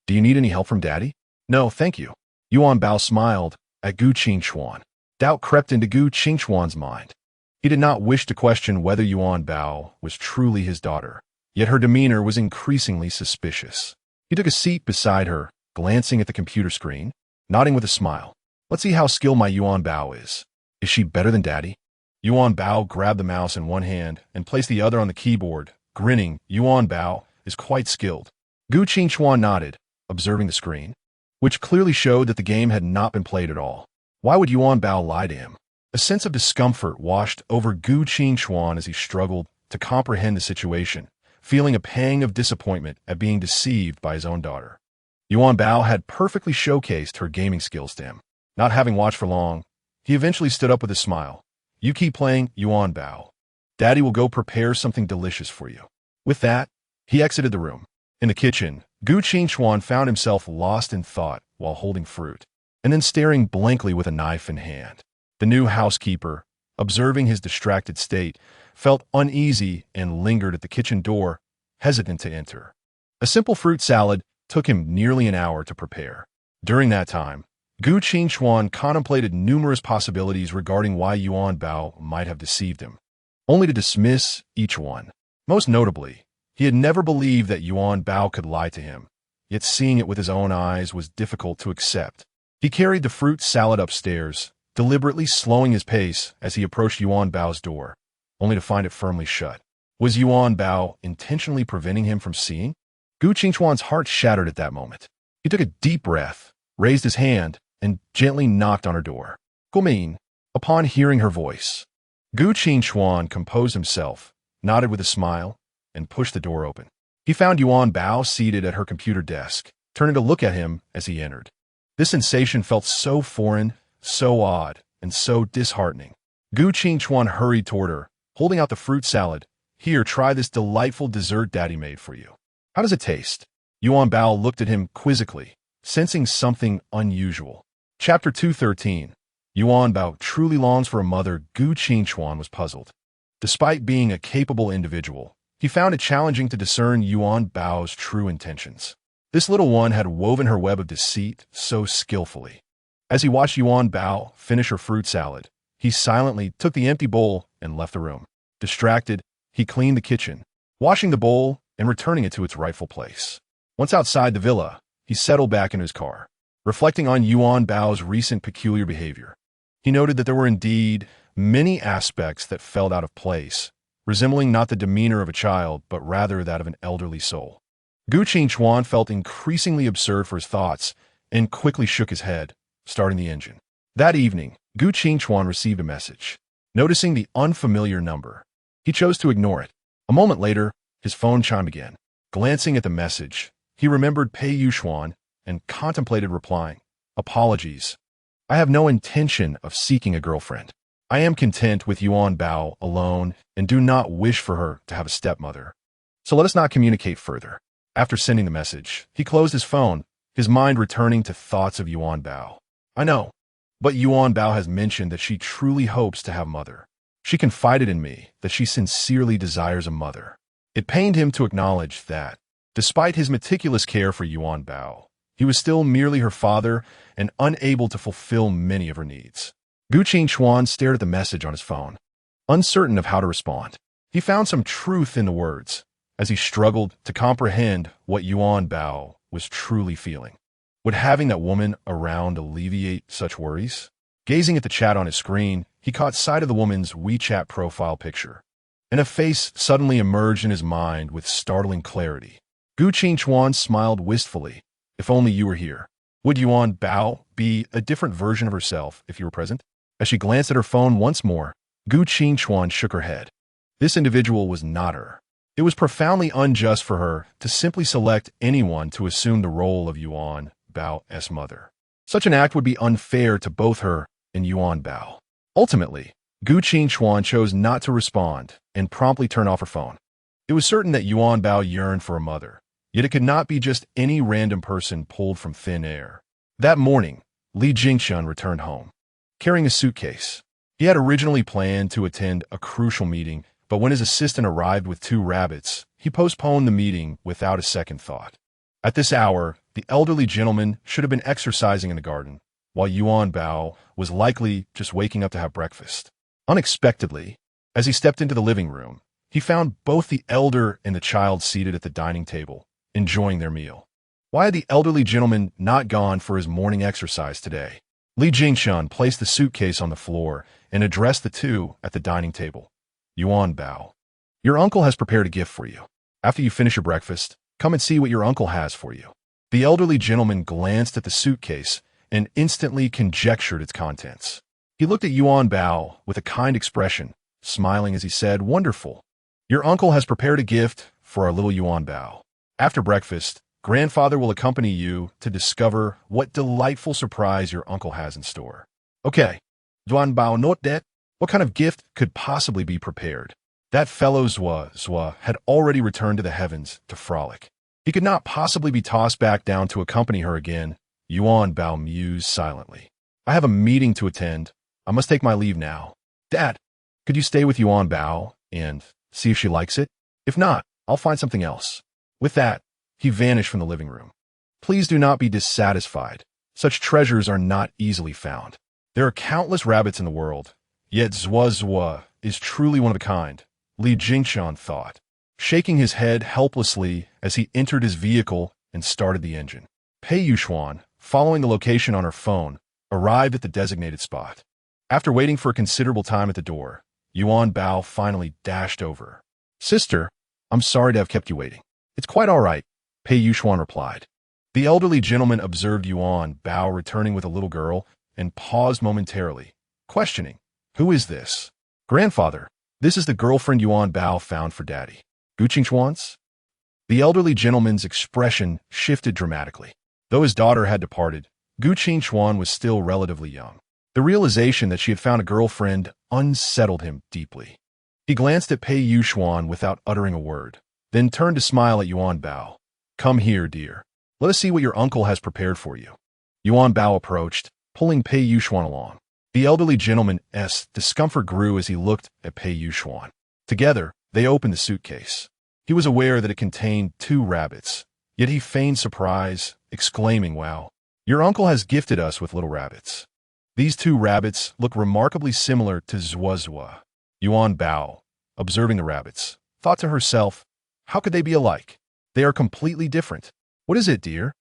Do you need any help from Daddy? No, thank you. Yuanbao smiled at Gu Qingchuan. Doubt crept into Gu Qingchuan's mind. He did not wish to question whether Yuanbao was truly his daughter, yet her demeanor was increasingly suspicious. He took a seat beside her, glancing at the computer screen, nodding with a smile. Let's see how skilled my Yuanbao is. Is she better than Daddy? Yuanbao grabbed the mouse in one hand and placed the other on the keyboard, grinning. Yuanbao is quite skilled. Gu Qingchuan nodded, observing the screen, which clearly showed that the game had not been played at all. Why would Yuanbao lie to him? A sense of discomfort washed over Gu Qingchuan as he struggled to comprehend the situation, feeling a pang of disappointment at being deceived by his own daughter. Yuanbao had perfectly showcased her gaming skills to him. Not having watched for long, He eventually stood up with a smile. You keep playing, Yuanbao. Daddy will go prepare something delicious for you. With that, he exited the room. In the kitchen, Gu Qingchuan found himself lost in thought while holding fruit, and then staring blankly with a knife in hand. The new housekeeper, observing his distracted state, felt uneasy and lingered at the kitchen door, hesitant to enter. A simple fruit salad took him nearly an hour to prepare. During that time, Gu Qingchuan contemplated numerous possibilities regarding why Yuanbao might have deceived him, only to dismiss each one. Most notably, he had never believed that Yuanbao could lie to him, yet seeing it with his own eyes was difficult to accept. He carried the fruit salad upstairs, deliberately slowing his pace as he approached Yuanbao's door, only to find it firmly shut. Was Yuanbao intentionally preventing him from seeing? Gu Qingchuan's heart shattered at that moment. He took a deep breath, raised his hand, and gently knocked on her door. Gumin. Upon hearing her voice, Gu Qingchuan composed himself, nodded with a smile, and pushed the door open. He found Yuanbao seated at her computer desk, turning to look at him as he entered. This sensation felt so foreign, so odd, and so disheartening. Gu Qingchuan hurried toward her, holding out the fruit salad. Here, try this delightful dessert Daddy made for you. How does it taste? Yuanbao looked at him quizzically, sensing something unusual. Chapter 213. Yuanbao truly longs for a mother. Gu Qingchuan was puzzled. Despite being a capable individual, he found it challenging to discern Yuanbao's true intentions. This little one had woven her web of deceit so skillfully. As he watched Yuanbao finish her fruit salad, he silently took the empty bowl and left the room. Distracted, he cleaned the kitchen, washing the bowl and returning it to its rightful place. Once outside the villa, he settled back in his car, reflecting on Yuanbao's recent peculiar behavior. He noted that there were indeed many aspects that felt out of place, resembling not the demeanor of a child, but rather that of an elderly soul. Gu Qingchuan felt increasingly absurd for his thoughts and quickly shook his head, starting the engine. That evening, Gu Qingchuan received a message. Noticing the unfamiliar number, he chose to ignore it. A moment later, his phone chimed again. Glancing at the message, he remembered Pei Yuxuan and contemplated replying. Apologies. I have no intention of seeking a girlfriend. I am content with Yuanbao alone and do not wish for her to have a stepmother. So let us not communicate further. After sending the message, he closed his phone, his mind returning to thoughts of Yuanbao. I know, but Yuanbao has mentioned that she truly hopes to have a mother. She confided in me that she sincerely desires a mother. It pained him to acknowledge that, despite his meticulous care for Yuanbao, he was still merely her father and unable to fulfill many of her needs. Gu Qingchuan stared at the message on his phone, uncertain of how to respond. He found some truth in the words, as he struggled to comprehend what Yuanbao was truly feeling. Would having that woman around alleviate such worries? Gazing at the chat on his screen, he caught sight of the woman's WeChat profile picture, and a face suddenly emerged in his mind with startling clarity. Gu Qingchuan smiled wistfully. If only you were here. Would Yuanbao be a different version of herself if you were present? As she glanced at her phone once more, Gu Qingchuan shook her head. This individual was not her. It was profoundly unjust for her to simply select anyone to assume the role of Yuanbao's mother. Such an act would be unfair to both her and Yuanbao. Ultimately, Gu Qingchuan chose not to respond and promptly turned off her phone. It was certain that Yuanbao yearned for a mother, yet it could not be just any random person pulled from thin air. That morning, Li Jingshun returned home, carrying a suitcase. He had originally planned to attend a crucial meeting, but when his assistant arrived with 2 rabbits, he postponed the meeting without a second thought. At this hour, the elderly gentleman should have been exercising in the garden, while Yuanbao was likely just waking up to have breakfast. Unexpectedly, as he stepped into the living room, he found both the elder and the child seated at the dining table, enjoying their meal. Why had the elderly gentleman not gone for his morning exercise today? Li Jingshun placed the suitcase on the floor and addressed the two at the dining table. Yuanbao, your uncle has prepared a gift for you. After you finish your breakfast, come and see what your uncle has for you. The elderly gentleman glanced at the suitcase and instantly conjectured its contents. He looked at Yuanbao with a kind expression, smiling as he said, Wonderful. Your uncle has prepared a gift for our little Yuanbao. After breakfast, grandfather will accompany you to discover what delightful surprise your uncle has in store. Okay, Yuanbao not dead? What kind of gift could possibly be prepared? That fellow Zwa had already returned to the heavens to frolic. He could not possibly be tossed back down to accompany her again. Yuanbao mused silently. I have a meeting to attend. I must take my leave now. Dad, could you stay with Yuanbao and see if she likes it? If not, I'll find something else. With that, he vanished from the living room. Please do not be dissatisfied. Such treasures are not easily found. There are countless rabbits in the world, yet Zwa is truly one of a kind, Li Jingshan thought, shaking his head helplessly as he entered his vehicle and started the engine. Pei Yuxuan, following the location on her phone, arrived at the designated spot. After waiting for a considerable time at the door, Yuanbao finally dashed over. Sister, I'm sorry to have kept you waiting. It's quite all right, Pei Yuxuan replied. The elderly gentleman observed Yuanbao returning with a little girl and paused momentarily, questioning, Who is this? Grandfather, this is the girlfriend Yuanbao found for Daddy. Guqingchuan's? The elderly gentleman's expression shifted dramatically. Though his daughter had departed, Guqingchuan was still relatively young. The realization that she had found a girlfriend unsettled him deeply. He glanced at Pei Yuxuan without uttering a word, then turned to smile at Yuanbao. Come here, dear. Let us see what your uncle has prepared for you. Yuanbao approached, pulling Pei Yuxuan along. The elderly gentleman's discomfort grew as he looked at Pei Yuxuan. Together, they opened the suitcase. He was aware that it contained 2 rabbits, yet he feigned surprise, exclaiming, Wow, your uncle has gifted us with little rabbits. These 2 rabbits look remarkably similar to Zwa. Yuanbao, observing the rabbits, thought to herself, How could they be alike? They are completely different. What is it, dear?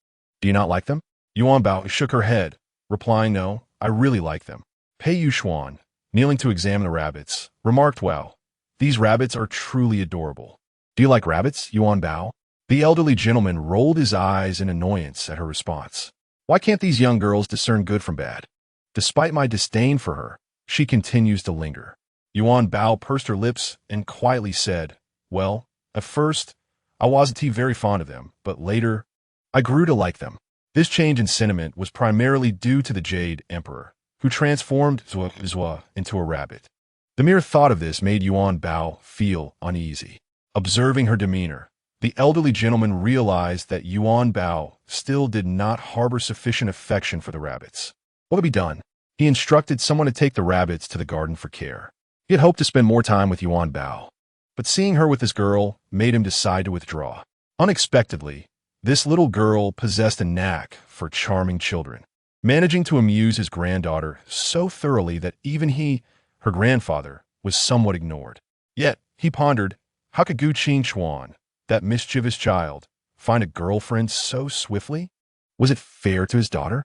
Do you not like them? Yuanbao shook her head, replying, No, I really like them. Pei Yuxuan, kneeling to examine the rabbits, remarked, Wow, these rabbits are truly adorable. Do you like rabbits, Yuanbao? The elderly gentleman rolled his eyes in annoyance at her response. Why can't these young girls discern good from bad? Despite my disdain for her, she continues to linger. Yuanbao pursed her lips and quietly said, Well, at first, I wasn't very fond of them, but later, I grew to like them. This change in sentiment was primarily due to the Jade Emperor, who transformed Zwa into a rabbit. The mere thought of this made Yuanbao feel uneasy. Observing her demeanor, the elderly gentleman realized that Yuanbao still did not harbor sufficient affection for the rabbits. What could be done? He instructed someone to take the rabbits to the garden for care. He had hoped to spend more time with Yuanbao, but seeing her with this girl made him decide to withdraw. Unexpectedly, this little girl possessed a knack for charming children, managing to amuse his granddaughter so thoroughly that even he, her grandfather, was somewhat ignored. Yet, he pondered, how could Guqingchuan, that mischievous child, find a girlfriend so swiftly? Was it fair to his daughter?